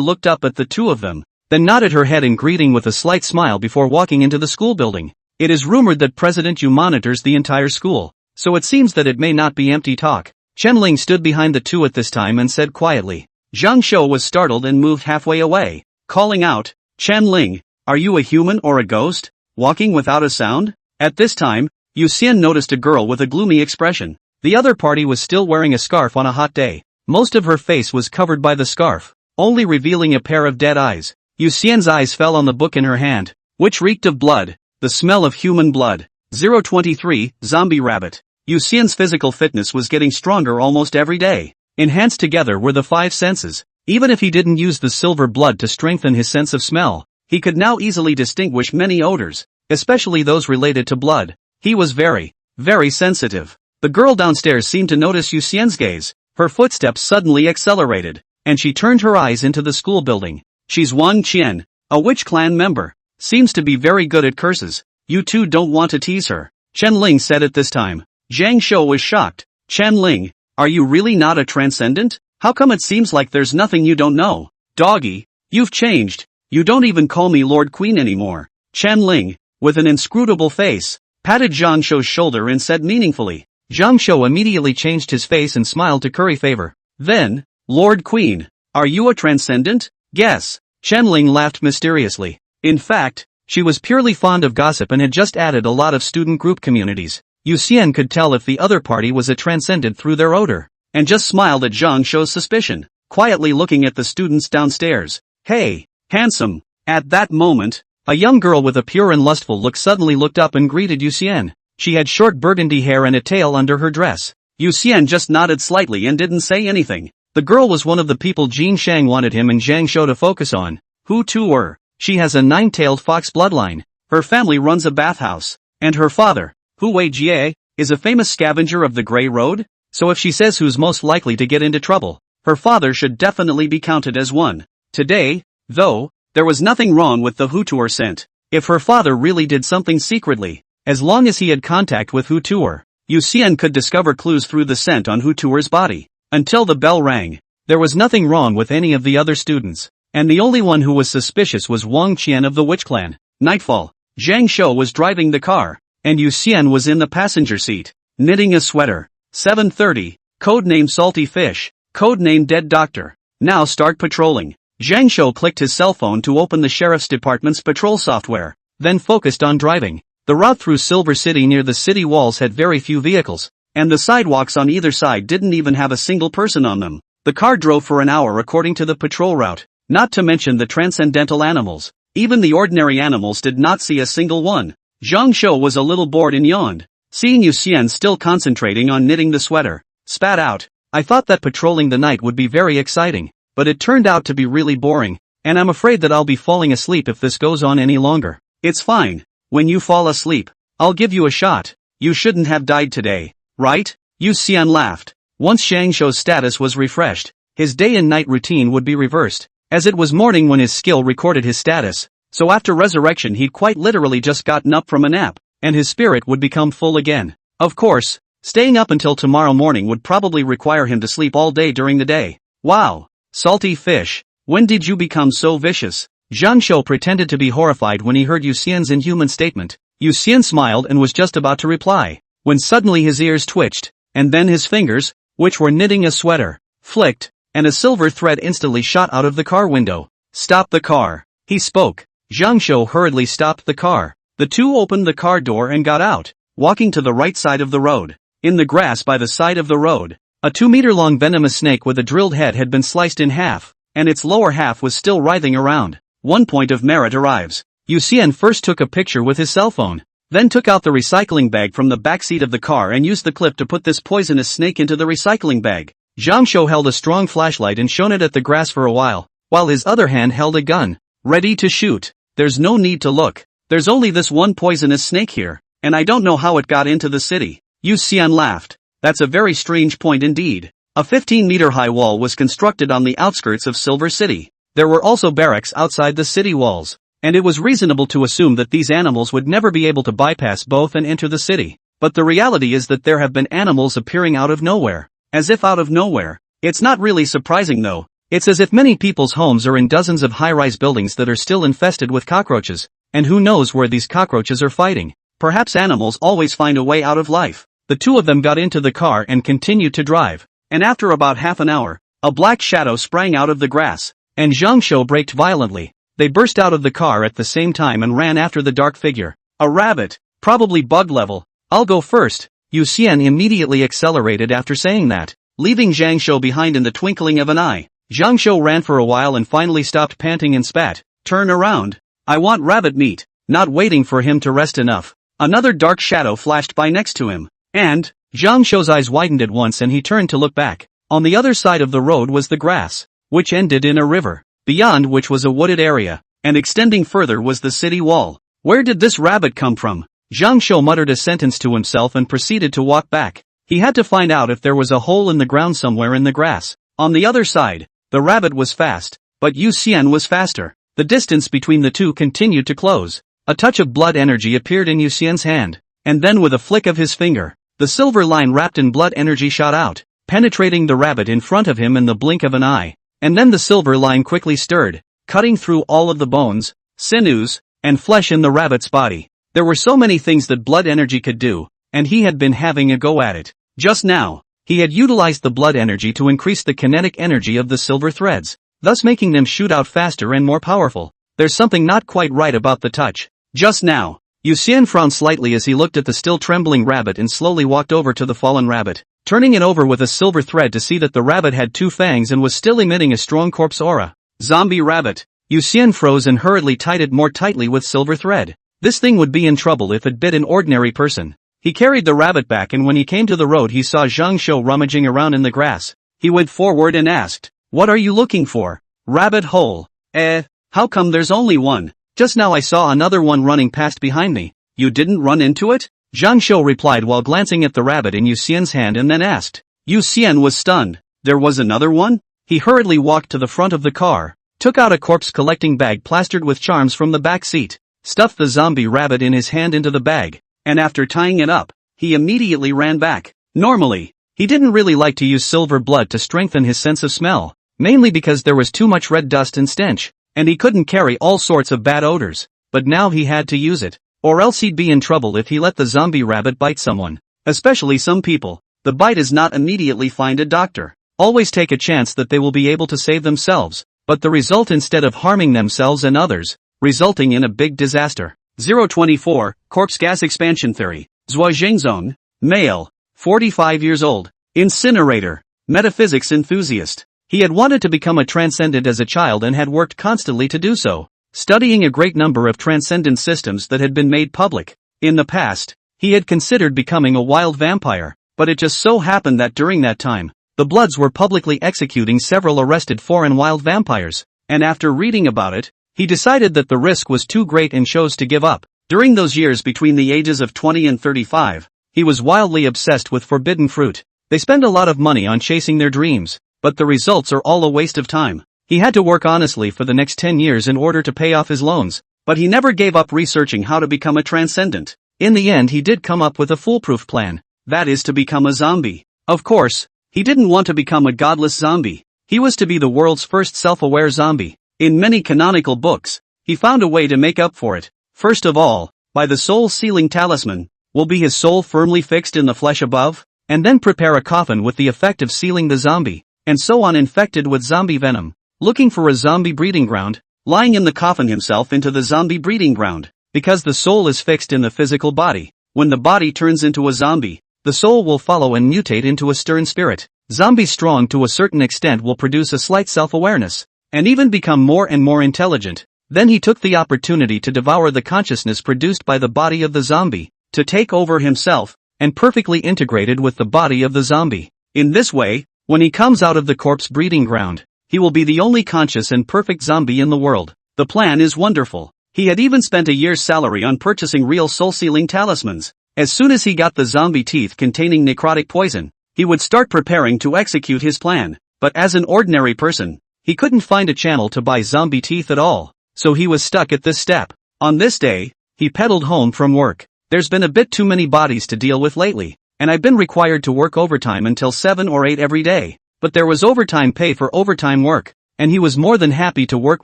looked up at the two of them, then nodded her head in greeting with a slight smile before walking into the school building. It is rumored that President Yu monitors the entire school, so it seems that it may not be empty talk. Chen Ling stood behind the two at this time and said quietly. Zhang Shou was startled and moved halfway away, calling out, Chen Ling, are you a human or a ghost, walking without a sound? At this time, Yu Xian noticed a girl with a gloomy expression. The other party was still wearing a scarf on a hot day. Most of her face was covered by the scarf, only revealing a pair of dead eyes. Yu Xian's eyes fell on the book in her hand, which reeked of blood, the smell of human blood. 023, Zombie Rabbit. Yu Xian's physical fitness was getting stronger almost every day. Enhanced together were the five senses. Even if he didn't use the silver blood to strengthen his sense of smell, he could now easily distinguish many odors, especially those related to blood. He was very, very sensitive. The girl downstairs seemed to notice Yu Xian's gaze. Her footsteps suddenly accelerated, and she turned her eyes into the school building. She's Wang Qian, a witch clan member. Seems to be very good at curses. You two don't want to tease her, Chen Ling said at this time. Zhang Shou was shocked. Chen Ling, are you really not a transcendent? How come it seems like there's nothing you don't know? Doggy, you've changed. You don't even call me Lord Queen anymore. Chen Ling, with an inscrutable face, patted Zhang Shou's shoulder and said meaningfully. Zhang Shou immediately changed his face and smiled to curry favor. Then, Lord Queen, are you a transcendent? Guess. Chen Ling laughed mysteriously. In fact, she was purely fond of gossip and had just added a lot of student group communities. Yu Xian could tell if the other party was a transcendent through their odor, and just smiled at Zhang Shou's suspicion, quietly looking at the students downstairs. Hey, handsome. At that moment, a young girl with a pure and lustful look suddenly looked up and greeted Yu Xian. She had short burgundy hair and a tail under her dress. Yu Xian just nodded slightly and didn't say anything. The girl was one of the people Jin Shang wanted him and Zhang Shou to focus on. Who two were? She has a nine-tailed fox bloodline. Her family runs a bathhouse. And her father, Hu Wei Jie, is a famous scavenger of the Grey Road? So if she says who's most likely to get into trouble, her father should definitely be counted as one. Today, though, there was nothing wrong with the Hutuer scent. If her father really did something secretly, as long as he had contact with Hutuer, Yu Xian could discover clues through the scent on Hutuer's body. Until the bell rang, there was nothing wrong with any of the other students, and the only one who was suspicious was Wang Qian of the Witch Clan. Nightfall. Zhang Shou was driving the car, and Yu Xian was in the passenger seat, knitting a sweater. 7:30, codename Salty Fish, codename Dead Doctor. Now start patrolling. Zhang Shou clicked his cell phone to open the sheriff's department's patrol software, then focused on driving. The route through Silver City near the city walls had very few vehicles, and the sidewalks on either side didn't even have a single person on them. The car drove for an hour according to the patrol route, not to mention the transcendental animals. Even the ordinary animals did not see a single one. Zhang Shou was a little bored and yawned. Seeing Yu Xian still concentrating on knitting the sweater, spat out, I thought that patrolling the night would be very exciting, but it turned out to be really boring, and I'm afraid that I'll be falling asleep if this goes on any longer. It's fine. When you fall asleep, I'll give you a shot. You shouldn't have died today, right? Yu Xian laughed. Once Zhang Shou's status was refreshed, his day and night routine would be reversed, as it was morning when his skill recorded his status, so after resurrection he'd quite literally just gotten up from a nap, and his spirit would become full again. Of course, staying up until tomorrow morning would probably require him to sleep all day during the day. Wow! Salty fish, when did you become so vicious? Zhang Shou pretended to be horrified when he heard Yu Xian's inhuman statement. Yu Xian smiled and was just about to reply, when suddenly his ears twitched, and then his fingers, which were knitting a sweater, flicked, and a silver thread instantly shot out of the car window. Stop the car, he spoke. Zhang Shou hurriedly stopped the car. The two opened the car door and got out, walking to the right side of the road. In the grass by the side of the road, a 2-meter-long venomous snake with a drilled head had been sliced in half, and its lower half was still writhing around. 1 point of merit arrives. Yu Xian first took a picture with his cell phone, then took out the recycling bag from the back seat of the car and used the clip to put this poisonous snake into the recycling bag. Zhang Shou held a strong flashlight and shone it at the grass for a while his other hand held a gun, ready to shoot. There's no need to look. There's only this one poisonous snake here, and I don't know how it got into the city. Yu Xian laughed. That's a very strange point indeed. A 15-meter-high wall was constructed on the outskirts of Silver City. There were also barracks outside the city walls, and it was reasonable to assume that these animals would never be able to bypass both and enter the city. But the reality is that there have been animals appearing out of nowhere. As if out of nowhere. It's not really surprising though. It's as if many people's homes are in dozens of high-rise buildings that are still infested with cockroaches, and who knows where these cockroaches are fighting. Perhaps animals always find a way out of life. The two of them got into the car and continued to drive, and after about half an hour, a black shadow sprang out of the grass, and Zhang Shou braked violently. They burst out of the car at the same time and ran after the dark figure. A rabbit, probably bug level. I'll go first. Yu Xian immediately accelerated after saying that, leaving Zhang Shou behind in the twinkling of an eye. Zhang Shou ran for a while and finally stopped panting and spat. Turn around. I want rabbit meat. Not waiting for him to rest enough, another dark shadow flashed by next to him, and Zhang Shou's eyes widened at once and he turned to look back. On the other side of the road was the grass, which ended in a river, beyond which was a wooded area, and extending further was the city wall. Where did this rabbit come from? Zhang Shou muttered a sentence to himself and proceeded to walk back. He had to find out if there was a hole in the ground somewhere in the grass. On the other side, the rabbit was fast, but Yu Xian was faster. The distance between the two continued to close. A touch of blood energy appeared in Yu Xian's hand, and then with a flick of his finger, the silver line wrapped in blood energy shot out, penetrating the rabbit in front of him in the blink of an eye. And then the silver line quickly stirred, cutting through all of the bones, sinews, and flesh in the rabbit's body. There were so many things that blood energy could do, and he had been having a go at it. Just now, he had utilized the blood energy to increase the kinetic energy of the silver threads, thus making them shoot out faster and more powerful. There's something not quite right about the touch. Just now, Yu Xian frowned slightly as he looked at the still trembling rabbit and slowly walked over to the fallen rabbit, turning it over with a silver thread to see that the rabbit had 2 fangs and was still emitting a strong corpse aura. Zombie rabbit. Yu Xian froze and hurriedly tied it more tightly with silver thread. This thing would be in trouble if it bit an ordinary person. He carried the rabbit back and when he came to the road he saw Zhang Shou rummaging around in the grass. He went forward and asked, "What are you looking for?" "Rabbit hole." How come there's only one? Just now I saw another one running past behind me." "You didn't run into it?" Zhang Shou replied while glancing at the rabbit in Yu Xian's hand and then asked. Yu Xian was stunned. There was another one? He hurriedly walked to the front of the car, took out a corpse collecting bag plastered with charms from the back seat, stuffed the zombie rabbit in his hand into the bag, and after tying it up, he immediately ran back. Normally, he didn't really like to use silver blood to strengthen his sense of smell, mainly because there was too much red dust and stench, and he couldn't carry all sorts of bad odors, but now he had to use it, or else he'd be in trouble if he let the zombie rabbit bite someone, especially some people. The bite is not immediately find a doctor. Always take a chance that they will be able to save themselves, but the result instead of harming themselves and others, resulting in a big disaster. 024, Corpse Gas Expansion Theory. Zhua Jingzong, male, 45 years old, incinerator, metaphysics enthusiast. He had wanted to become a transcendent as a child and had worked constantly to do so, studying a great number of transcendent systems that had been made public. In the past, he had considered becoming a wild vampire, but it just so happened that during that time, the Bloods were publicly executing several arrested foreign wild vampires, and after reading about it, he decided that the risk was too great and chose to give up. During those years between the ages of 20 and 35, he was wildly obsessed with forbidden fruit. They spend a lot of money on chasing their dreams, but the results are all a waste of time. He had to work honestly for the next 10 years in order to pay off his loans, but he never gave up researching how to become a transcendent. In the end he did come up with a foolproof plan, that is to become a zombie. Of course, he didn't want to become a godless zombie. He was to be the world's first self-aware zombie. In many canonical books, he found a way to make up for it. First of all, by the soul-sealing talisman, will be his soul firmly fixed in the flesh above, and then prepare a coffin with the effect of sealing the zombie, and so on infected with zombie venom, looking for a zombie breeding ground, lying in the coffin himself into the zombie breeding ground, because the soul is fixed in the physical body. When the body turns into a zombie, the soul will follow and mutate into a stern spirit. Zombies strong to a certain extent will produce a slight self-awareness, and even become more and more intelligent. Then he took the opportunity to devour the consciousness produced by the body of the zombie, to take over himself, and perfectly integrated with the body of the zombie. In this way, when he comes out of the corpse breeding ground, he will be the only conscious and perfect zombie in the world. The plan is wonderful. He had even spent a year's salary on purchasing real soul-sealing talismans. As soon as he got the zombie teeth containing necrotic poison, he would start preparing to execute his plan. But as an ordinary person, he couldn't find a channel to buy zombie teeth at all, so he was stuck at this step. On this day, he pedaled home from work. There's been a bit too many bodies to deal with lately, and I've been required to work overtime until 7 or 8 every day. But there was overtime pay for overtime work, and he was more than happy to work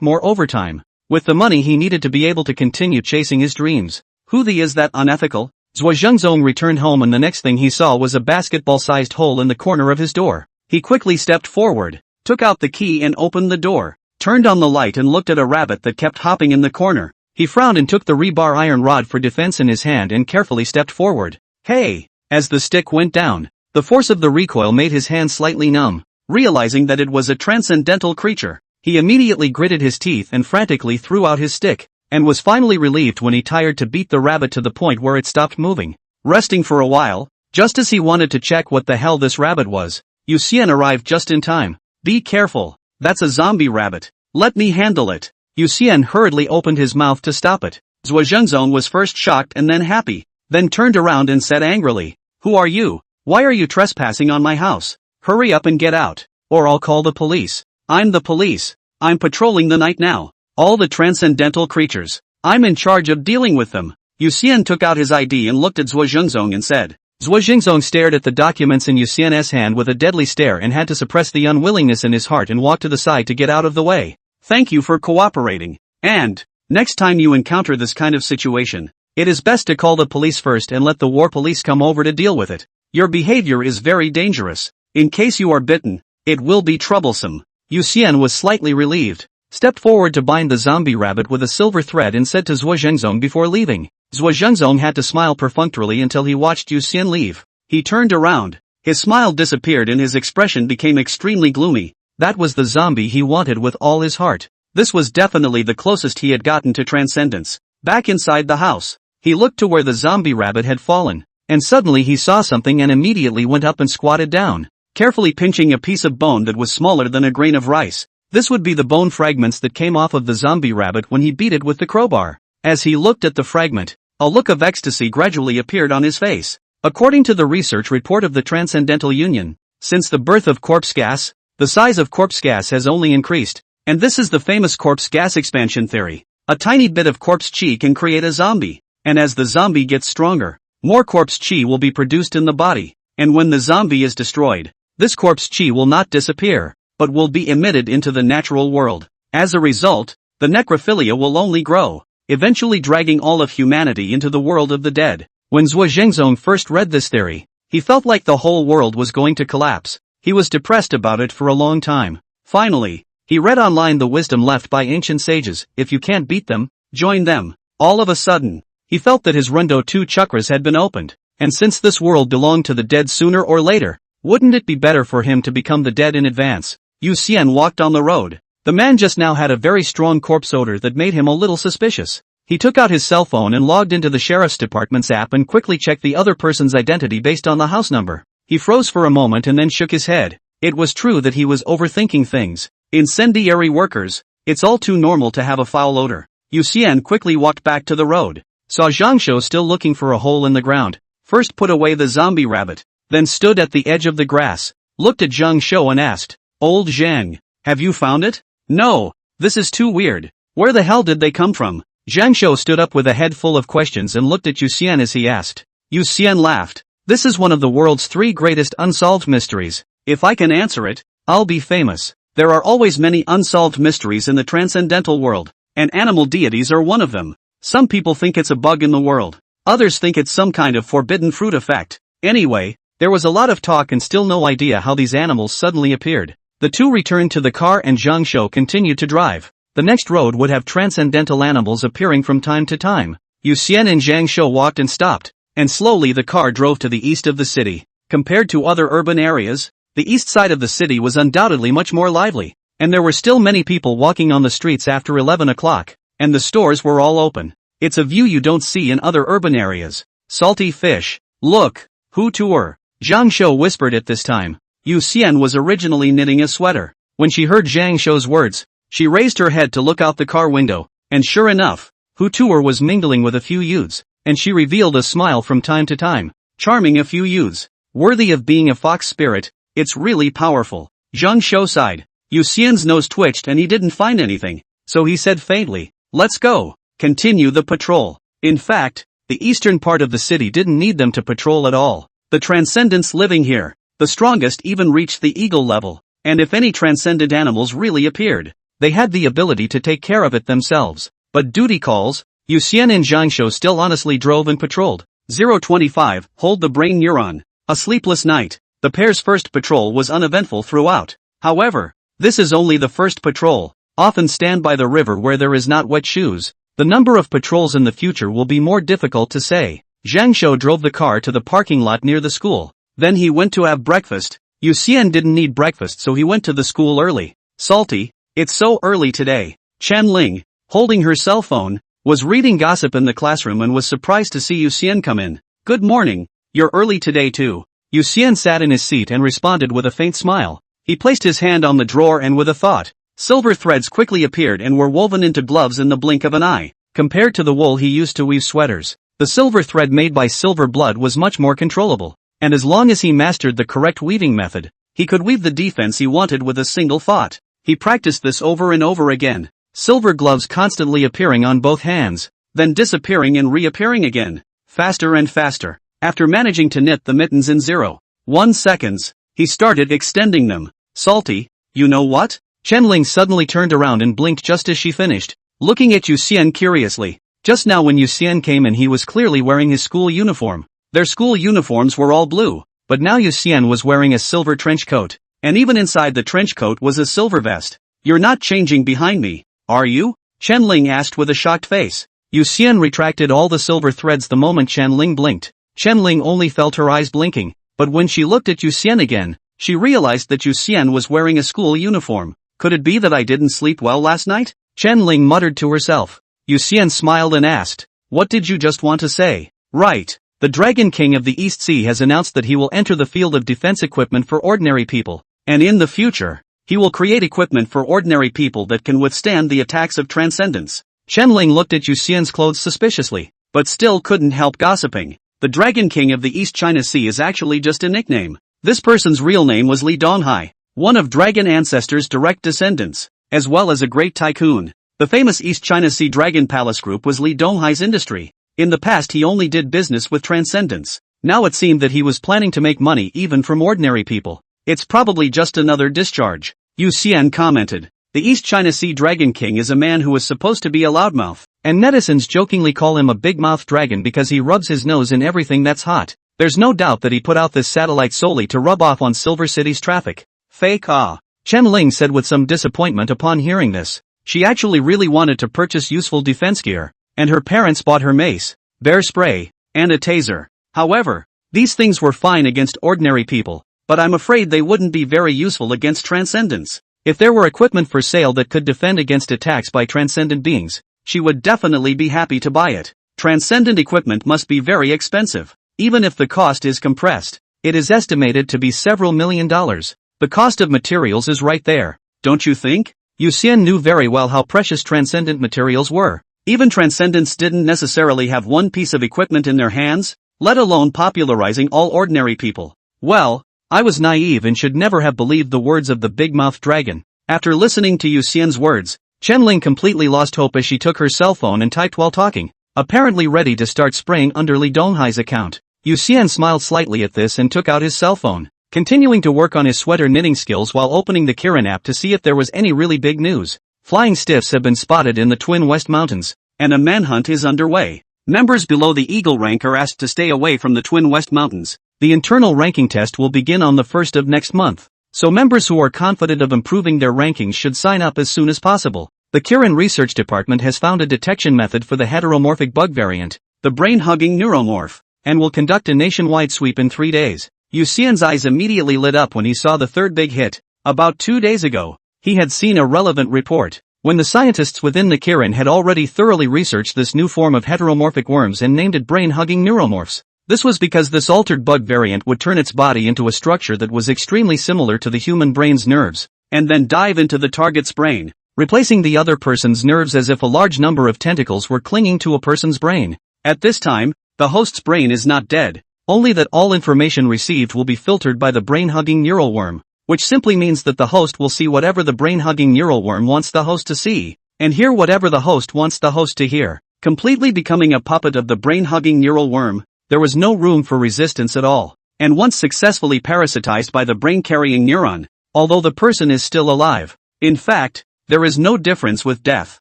more overtime. With the money he needed to be able to continue chasing his dreams. Who the is that unethical? Zhuo Zhengzong returned home and the next thing he saw was a basketball-sized hole in the corner of his door. He quickly stepped forward, took out the key and opened the door, turned on the light and looked at a rabbit that kept hopping in the corner. He frowned and took the rebar iron rod for defense in his hand and carefully stepped forward. Hey! As the stick went down, the force of the recoil made his hand slightly numb. Realizing that it was a transcendental creature, he immediately gritted his teeth and frantically threw out his stick, and was finally relieved when he tired to beat the rabbit to the point where it stopped moving. Resting for a while, just as he wanted to check what the hell this rabbit was, Yu Xian arrived just in time. Be careful, that's a zombie rabbit. Let me handle it. Yu Xian hurriedly opened his mouth to stop it. Zhuo Zhengzong was first shocked and then happy, then turned around and said angrily, "Who are you? Why are you trespassing on my house? Hurry up and get out, or I'll call the police." "I'm the police. I'm patrolling the night now. All the transcendental creatures. I'm in charge of dealing with them." Yu Xian took out his ID and looked at Zhuo Zhengzong and said. Zhuo Zhengzong stared at the documents in Yu Xian's hand with a deadly stare and had to suppress the unwillingness in his heart and walk to the side to get out of the way. "Thank you for cooperating. And, next time you encounter this kind of situation, it is best to call the police first and let the war police come over to deal with it. Your behavior is very dangerous. In case you are bitten, it will be troublesome." Yu Xian was slightly relieved, stepped forward to bind the zombie rabbit with a silver thread and said to Zhuo Zhengzong before leaving. Zhuo Zhengzong had to smile perfunctorily until he watched Yu Xian leave. He turned around, his smile disappeared and his expression became extremely gloomy. That was the zombie he wanted with all his heart. This was definitely the closest he had gotten to transcendence. Back inside the house, he looked to where the zombie rabbit had fallen, and suddenly he saw something and immediately went up and squatted down, carefully pinching a piece of bone that was smaller than a grain of rice. This would be the bone fragments that came off of the zombie rabbit when he beat it with the crowbar. As he looked at the fragment, a look of ecstasy gradually appeared on his face. According to the research report of the Transcendental Union, since the birth of corpse gas, the size of corpse gas has only increased, and this is the famous corpse gas expansion theory. A tiny bit of corpse chi can create a zombie, and as the zombie gets stronger, more corpse chi will be produced in the body, and when the zombie is destroyed, this corpse chi will not disappear, but will be emitted into the natural world. As a result, the necrophilia will only grow, eventually dragging all of humanity into the world of the dead. When Zhuo Zhengzong first read this theory, he felt like the whole world was going to collapse. He was depressed about it for a long time. Finally, he read online the wisdom left by ancient sages: if you can't beat them, join them. All of a sudden, he felt that his Rendo 2 chakras had been opened, and since this world belonged to the dead sooner or later, wouldn't it be better for him to become the dead in advance? Yu Xian walked on the road. The man just now had a very strong corpse odor that made him a little suspicious. He took out his cell phone and logged into the sheriff's department's app and quickly checked the other person's identity based on the house number. He froze for a moment and then shook his head. It was true that he was overthinking things. Incendiary workers. It's all too normal to have a foul odor. Yu Xian quickly walked back to the road. Saw Zhang Shou still looking for a hole in the ground. First put away the zombie rabbit. Then stood at the edge of the grass. Looked at Zhang Shou and asked, "Old Zhang, have you found it?" "No. This is too weird. Where the hell did they come from?" Zhang Shou stood up with a head full of questions and looked at Yu Xian as he asked. Yu Xian laughed. "This is one of the world's 3 greatest unsolved mysteries. If I can answer it, I'll be famous. There are always many unsolved mysteries in the transcendental world, and animal deities are one of them. Some people think it's a bug in the world. Others think it's some kind of forbidden fruit effect. Anyway, there was a lot of talk and still no idea how these animals suddenly appeared." The two returned to the car and Zhang Shou continued to drive. The next road would have transcendental animals appearing from time to time. Yu Xian and Zhang Shou walked and stopped, and slowly the car drove to the east of the city. Compared to other urban areas, the east side of the city was undoubtedly much more lively, and there were still many people walking on the streets after 11 o'clock, and the stores were all open. It's a view you don't see in other urban areas. Salty fish. Look, who tour? Zhang Shou whispered at this time. Yu Xian was originally knitting a sweater. When she heard Zhang Shou's words, she raised her head to look out the car window, and sure enough, Hu Tuer was mingling with a few youths, and she revealed a smile from time to time, charming a few youths. Worthy of being a fox spirit, it's really powerful. Zhang Shou sighed. Yu Xian's nose twitched and he didn't find anything, so he said faintly, "Let's go. Continue the patrol." In fact, the eastern part of the city didn't need them to patrol at all. The transcendents living here, the strongest even reached the eagle level, and if any transcendent animals really appeared, they had the ability to take care of it themselves. But duty calls. Yu Xian and Zhang Shou still honestly drove and patrolled. 025, hold the brain neuron. A sleepless night. The pair's first patrol was uneventful throughout. However, this is only the first patrol. Often stand by the river where there is not wet shoes. The number of patrols in the future will be more difficult to say. Zhang Shou drove the car to the parking lot near the school. Then he went to have breakfast. Yu Xian didn't need breakfast so he went to the school early. Salty, it's so early today. Chen Ling, holding her cell phone, was reading gossip in the classroom and was surprised to see Yu Xian come in. "Good morning, you're early today too." Yu Xian sat in his seat and responded with a faint smile. He placed his hand on the drawer and with a thought, silver threads quickly appeared and were woven into gloves in the blink of an eye. Compared to the wool he used to weave sweaters, the silver thread made by silver blood was much more controllable. And as long as he mastered the correct weaving method, he could weave the defense he wanted with a single thought. He practiced this over and over again. Silver gloves constantly appearing on both hands, then disappearing and reappearing again, faster and faster. After managing to knit the mittens in 0.1 seconds, he started extending them. Salty, you know what? Chen Ling suddenly turned around and blinked just as she finished, looking at Yu Xian curiously. Just now when Yu Xian came in he was clearly wearing his school uniform. Their school uniforms were all blue, but now Yu Xian was wearing a silver trench coat, and even inside the trench coat was a silver vest. "You're not changing behind me, are you?" Chen Ling asked with a shocked face. Yu Xian retracted all the silver threads the moment Chen Ling blinked. Chen Ling only felt her eyes blinking, but when she looked at Yu Xian again, she realized that Yu Xian was wearing a school uniform. "Could it be that I didn't sleep well last night?" Chen Ling muttered to herself. Yu Xian smiled and asked, "What did you just want to say?" "Right. The Dragon King of the East Sea has announced that he will enter the field of defense equipment for ordinary people, and in the future, he will create equipment for ordinary people that can withstand the attacks of transcendence." Chen Ling looked at Yu Xian's clothes suspiciously, but still couldn't help gossiping. The Dragon King of the East China Sea is actually just a nickname. This person's real name was Li Donghai, one of dragon ancestors' direct descendants, as well as a great tycoon. The famous East China Sea Dragon Palace Group was Li Donghai's industry. In the past he only did business with transcendents. Now it seemed that he was planning to make money even from ordinary people. "It's probably just another discharge," Yu Xian commented. The East China Sea Dragon King is a man who is supposed to be a loudmouth, and netizens jokingly call him a big-mouthed dragon because he rubs his nose in everything that's hot. There's no doubt that he put out this satellite solely to rub off on Silver City's traffic. Fake ah. Chen Ling said with some disappointment upon hearing this. She actually really wanted to purchase useful defense gear, and her parents bought her mace, bear spray, and a taser. However, these things were fine against ordinary people, but I'm afraid they wouldn't be very useful against transcendents. If there were equipment for sale that could defend against attacks by transcendent beings, she would definitely be happy to buy it. Transcendent equipment must be very expensive. Even if the cost is compressed, it is estimated to be several $1 million. The cost of materials is right there, don't you think? Yu Xian knew very well how precious transcendent materials were. Even transcendents didn't necessarily have one piece of equipment in their hands, let alone popularizing all ordinary people. Well, I was naive and should never have believed the words of the big-mouthed dragon. After listening to Yu Xian's words, Chenling completely lost hope as she took her cell phone and typed while talking, apparently ready to start spraying under Li Donghai's account. Yu Xian smiled slightly at this and took out his cell phone, continuing to work on his sweater knitting skills while opening the Kirin app to see if there was any really big news. Flying stiffs have been spotted in the Twin West Mountains, and a manhunt is underway. Members below the Eagle rank are asked to stay away from the Twin West Mountains. The internal ranking test will begin on the 1st of next month, so members who are confident of improving their rankings should sign up as soon as possible. The Kirin Research Department has found a detection method for the heteromorphic bug variant, the brain-hugging neuromorph, and will conduct a nationwide sweep in 3 days. Yu Xian's eyes immediately lit up when he saw the third big hit. About 2 days ago, he had seen a relevant report, when the scientists within the Kirin had already thoroughly researched this new form of heteromorphic worms and named it brain-hugging neuromorphs. This was because this altered bug variant would turn its body into a structure that was extremely similar to the human brain's nerves, and then dive into the target's brain, replacing the other person's nerves as if a large number of tentacles were clinging to a person's brain. At this time, the host's brain is not dead, only that all information received will be filtered by the brain-hugging neural worm, which simply means that the host will see whatever the brain-hugging neural worm wants the host to see, and hear whatever the host wants the host to hear. Completely becoming a puppet of the brain-hugging neural worm, there was no room for resistance at all, and once successfully parasitized by the brain-carrying neuron, although the person is still alive. In fact, there is no difference with death,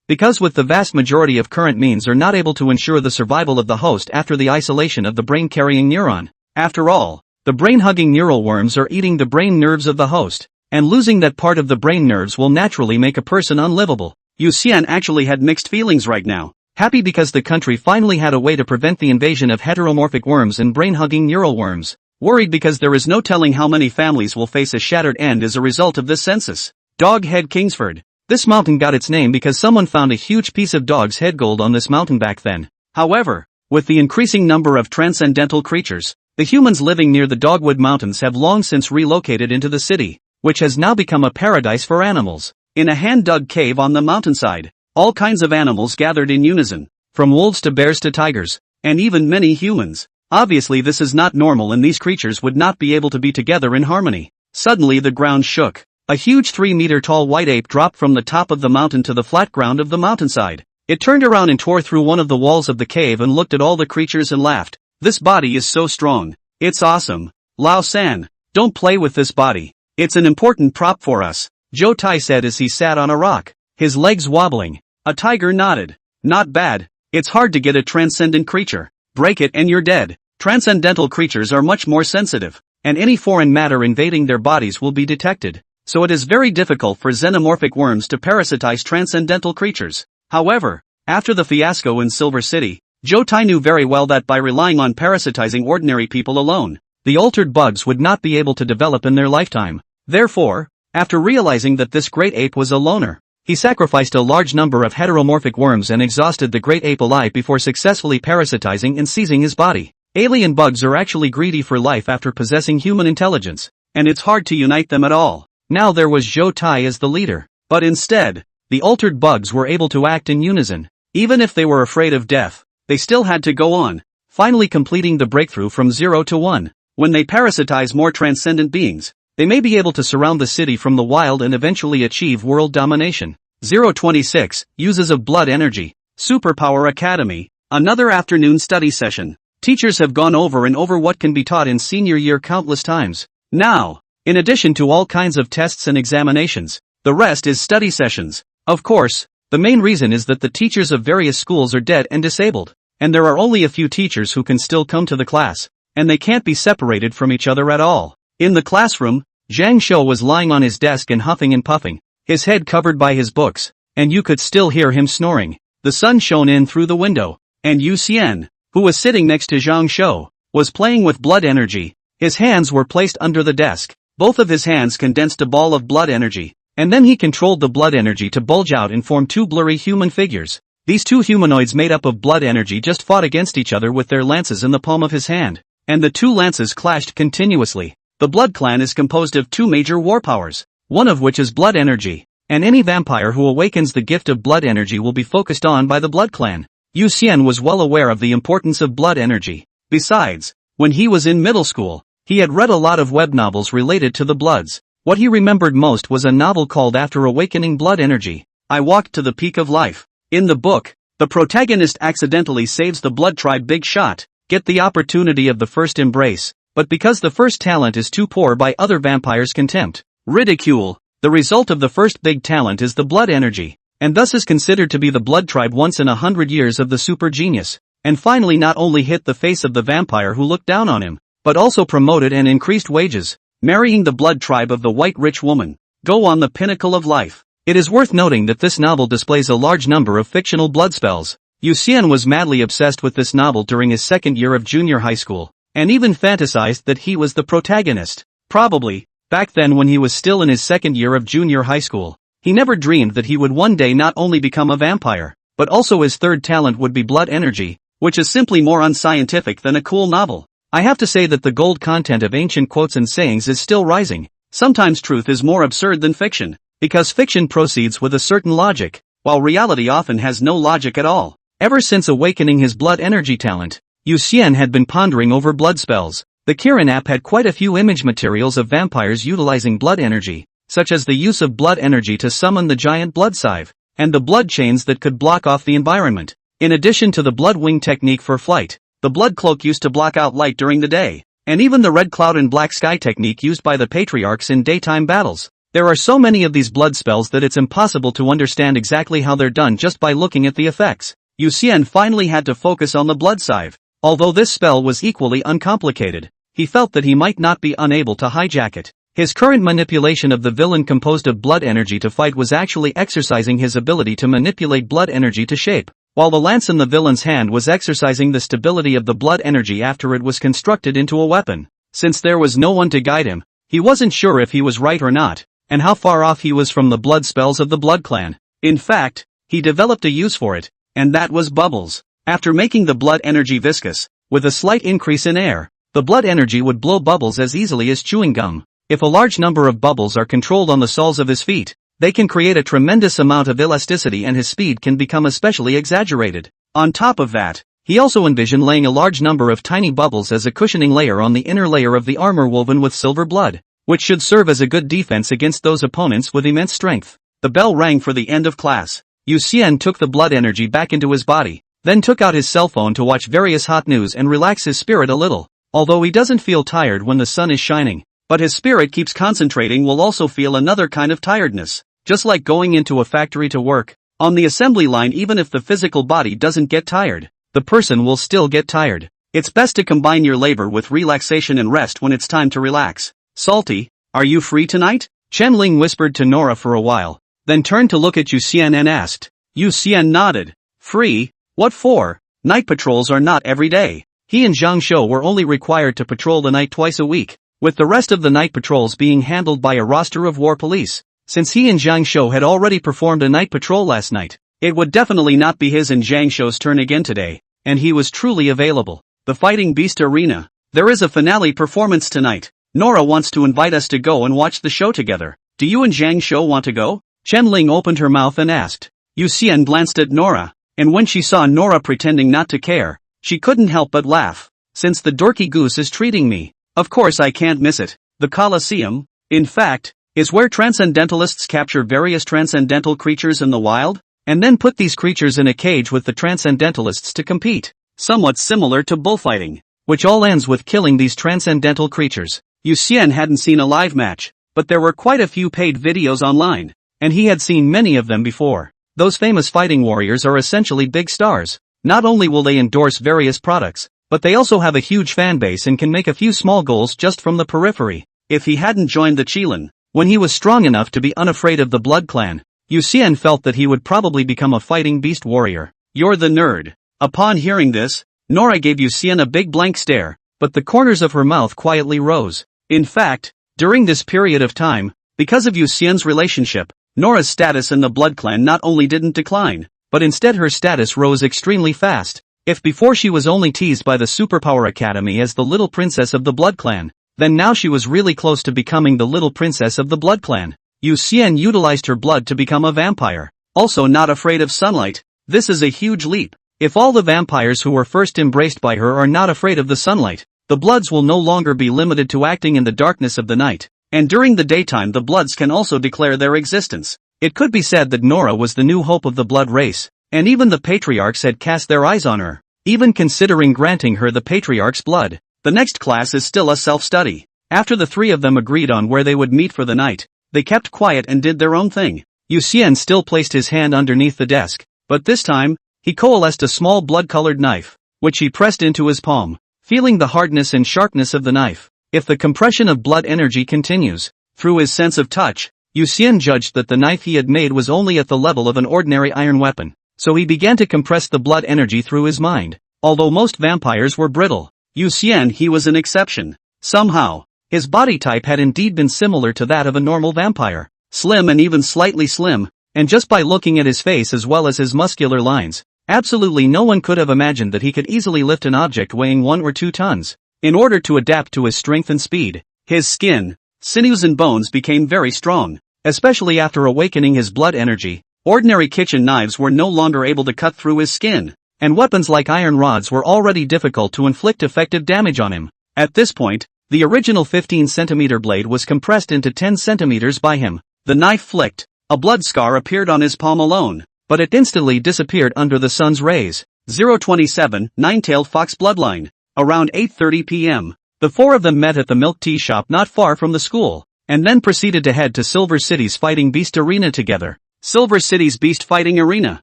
because with the vast majority of current means are not able to ensure the survival of the host after the isolation of the brain-carrying neuron. After all, the brain-hugging neural worms are eating the brain nerves of the host, and losing that part of the brain nerves will naturally make a person unlivable. Yu Xian actually had mixed feelings right now. Happy because the country finally had a way to prevent the invasion of heteromorphic worms and brain-hugging neural worms. Worried because there is no telling how many families will face a shattered end as a result of this census. Doghead Kingsford. This mountain got its name because someone found a huge piece of dog's head gold on this mountain back then. However, with the increasing number of transcendental creatures, the humans living near the Dogwood Mountains have long since relocated into the city, which has now become a paradise for animals. In a hand-dug cave on the mountainside, all kinds of animals gathered in unison, from wolves to bears to tigers, and even many humans. Obviously this is not normal and these creatures would not be able to be together in harmony. Suddenly the ground shook. A huge 3-meter-tall white ape dropped from the top of the mountain to the flat ground of the mountainside. It turned around and tore through one of the walls of the cave and looked at all the creatures and laughed. This body is so strong. It's awesome. Lao San, don't play with this body. It's an important prop for us, Zhou Tai said as he sat on a rock, his legs wobbling. A tiger nodded. Not bad. It's hard to get a transcendent creature. Break it and you're dead. Transcendental creatures are much more sensitive, and any foreign matter invading their bodies will be detected. So it is very difficult for xenomorphic worms to parasitize transcendental creatures. However, after the fiasco in Silver City, Zhou Tai knew very well that by relying on parasitizing ordinary people alone, the altered bugs would not be able to develop in their lifetime. Therefore, after realizing that this great ape was a loner, he sacrificed a large number of heteromorphic worms and exhausted the great ape alive before successfully parasitizing and seizing his body. Alien bugs are actually greedy for life after possessing human intelligence, and it's hard to unite them at all. Now there was Zhou Tai as the leader, but instead, the altered bugs were able to act in unison. Even if they were afraid of death, they still had to go on, finally completing the breakthrough from 0 to 1. When they parasitize more transcendent beings, they may be able to surround the city from the wild and eventually achieve world domination. 026, Uses of Blood Energy, Superpower Academy, another afternoon study session. Teachers have gone over and over what can be taught in senior year countless times. Now, in addition to all kinds of tests and examinations, the rest is study sessions. Of course, the main reason is that the teachers of various schools are dead and disabled, and there are only a few teachers who can still come to the class, and they can't be separated from each other at all. In the classroom, Zhang Shou was lying on his desk and huffing and puffing, his head covered by his books, and you could still hear him snoring. The sun shone in through the window, and Yu Xian, who was sitting next to Zhang Shou, was playing with blood energy. His hands were placed under the desk. Both of his hands condensed a ball of blood energy, And then he controlled the blood energy to bulge out and form two blurry human figures. These two humanoids made up of blood energy just fought against each other with their lances in the palm of his hand. And the two lances clashed continuously. The Blood Clan is composed of two major war powers, one of which is blood energy. And any vampire who awakens the gift of blood energy will be focused on by the Blood Clan. Yu Xian was well aware of the importance of blood energy. Besides, when he was in middle school, he had read a lot of web novels related to the Bloods. What he remembered most was a novel called After Awakening Blood Energy. I Walked to the Peak of Life. In the book, the protagonist accidentally saves the Blood Tribe Big Shot, get the opportunity of the first embrace, but because the first talent is too poor by other vampires' contempt, ridicule, the result of the first big talent is the blood energy, and thus is considered to be the Blood Tribe once in 100 years of the super genius, and finally not only hit the face of the vampire who looked down on him, but also promoted and increased wages, marrying the Blood Tribe of the white rich woman, go on the pinnacle of life. It is worth noting that this novel displays a large number of fictional blood spells. Yu Xian was madly obsessed with this novel during his second year of junior high school, and even fantasized that he was the protagonist. Probably, back then when he was still in his second year of junior high school, he never dreamed that he would one day not only become a vampire, but also his third talent would be blood energy, which is simply more unscientific than a cool novel. I have to say that the gold content of ancient quotes and sayings is still rising. Sometimes truth is more absurd than fiction, because fiction proceeds with a certain logic, while reality often has no logic at all. Ever since awakening his blood energy talent, Yu Xian had been pondering over blood spells. The Kirin app had quite a few image materials of vampires utilizing blood energy, such as the use of blood energy to summon the giant blood sieve, and the blood chains that could block off the environment. In addition to the blood wing technique for flight, the blood cloak used to block out light during the day, and even the red cloud and black sky technique used by the patriarchs in daytime battles. There are so many of these blood spells that it's impossible to understand exactly how they're done just by looking at the effects. Yu Xian finally had to focus on the blood sieve. Although this spell was equally uncomplicated, he felt that he might not be unable to hijack it. His current manipulation of the villain composed of blood energy to fight was actually exercising his ability to manipulate blood energy to shape, while the lance in the villain's hand was exercising the stability of the blood energy after it was constructed into a weapon. Since there was no one to guide him, he wasn't sure if he was right or not, and how far off he was from the blood spells of the Blood Clan. In fact, he developed a use for it, and that was bubbles. After making the blood energy viscous, with a slight increase in air, the blood energy would blow bubbles as easily as chewing gum. If a large number of bubbles are controlled on the soles of his feet, they can create a tremendous amount of elasticity and his speed can become especially exaggerated. On top of that, he also envisioned laying a large number of tiny bubbles as a cushioning layer on the inner layer of the armor woven with silver blood, which should serve as a good defense against those opponents with immense strength. The bell rang for the end of class. Yu Xian took the blood energy back into his body, then took out his cell phone to watch various hot news and relax his spirit a little. Although he doesn't feel tired when the sun is shining, but his spirit keeps concentrating, will also feel another kind of tiredness. Just like going into a factory to work, on the assembly line, even if the physical body doesn't get tired, the person will still get tired. It's best to combine your labor with relaxation and rest when it's time to relax. Salty, are you free tonight? Chen Ling whispered to Nora for a while, then turned to look at Yu Xian and asked. Yu Xian nodded. Free? What for? Night patrols are not every day. He and Zhang Shou were only required to patrol the night twice a week, with the rest of the night patrols being handled by a roster of war police. Since he and Zhang Shou had already performed a night patrol last night, it would definitely not be his and Zhang Shou's turn again today, and he was truly available. The Fighting Beast Arena. There is a finale performance tonight. Nora wants to invite us to go and watch the show together. Do you and Zhang Shou want to go? Chen Ling opened her mouth and asked. Yu Xian glanced at Nora, and when she saw Nora pretending not to care, she couldn't help but laugh. Since the dorky goose is treating me, of course I can't miss it. The Colosseum, in fact, is where transcendentalists capture various transcendental creatures in the wild, and then put these creatures in a cage with the transcendentalists to compete. Somewhat similar to bullfighting, which all ends with killing these transcendental creatures. Yu Xian hadn't seen a live match, but there were quite a few paid videos online, and he had seen many of them before. Those famous fighting warriors are essentially big stars. Not only will they endorse various products, but they also have a huge fan base and can make a few small goals just from the periphery. If he hadn't joined the Qilin, when he was strong enough to be unafraid of the Blood Clan, Yu Xian felt that he would probably become a fighting beast warrior. You're the nerd. Upon hearing this, Nora gave Yu Xian a big blank stare, but the corners of her mouth quietly rose. In fact, during this period of time, Because of Yu Xian's relationship, Nora's status in the Blood Clan not only didn't decline, but instead her status rose extremely fast. If before she was only teased by the Superpower Academy as the little princess of the Blood Clan, then now she was really close to becoming the little princess of the Blood Clan. Yu Xian utilized her blood to become a vampire. Also not afraid of sunlight. This is a huge leap. If all the vampires who were first embraced by her are not afraid of the sunlight, the Bloods will no longer be limited to acting in the darkness of the night. And during the daytime the Bloods can also declare their existence. It could be said that Nora was the new hope of the Blood race, and even the patriarchs had cast their eyes on her, even considering granting her the patriarch's blood. The next class is still a self-study. After the three of them agreed on where they would meet for the night, they kept quiet and did their own thing. Yu Xian still placed his hand underneath the desk, but this time, he coalesced a small blood-colored knife, which he pressed into his palm, feeling the hardness and sharpness of the knife. If the compression of blood energy continues, through his sense of touch, Yu Xian judged that the knife he had made was only at the level of an ordinary iron weapon, so he began to compress the blood energy through his mind. Although most vampires were brittle, Yu Xian he was an exception. Somehow, his body type had indeed been similar to that of a normal vampire, slim and even slightly slim, and just by looking at his face as well as his muscular lines, absolutely no one could have imagined that he could easily lift an object weighing 1 or 2 tons. In order to adapt to his strength and speed, his skin, sinews and bones became very strong, especially after awakening his blood energy. Ordinary kitchen knives were no longer able to cut through his skin, and weapons like iron rods were already difficult to inflict effective damage on him. At this point, the original 15-centimeter blade was compressed into 10 centimeters by him. The knife flicked. A blood scar appeared on his palm alone, but it instantly disappeared under the sun's rays. 027, Nine-Tailed Fox Bloodline. Around 8:30 p.m., the four of them met at the milk tea shop not far from the school, and then proceeded to head to Silver City's Fighting Beast Arena together. Silver City's Beast Fighting Arena,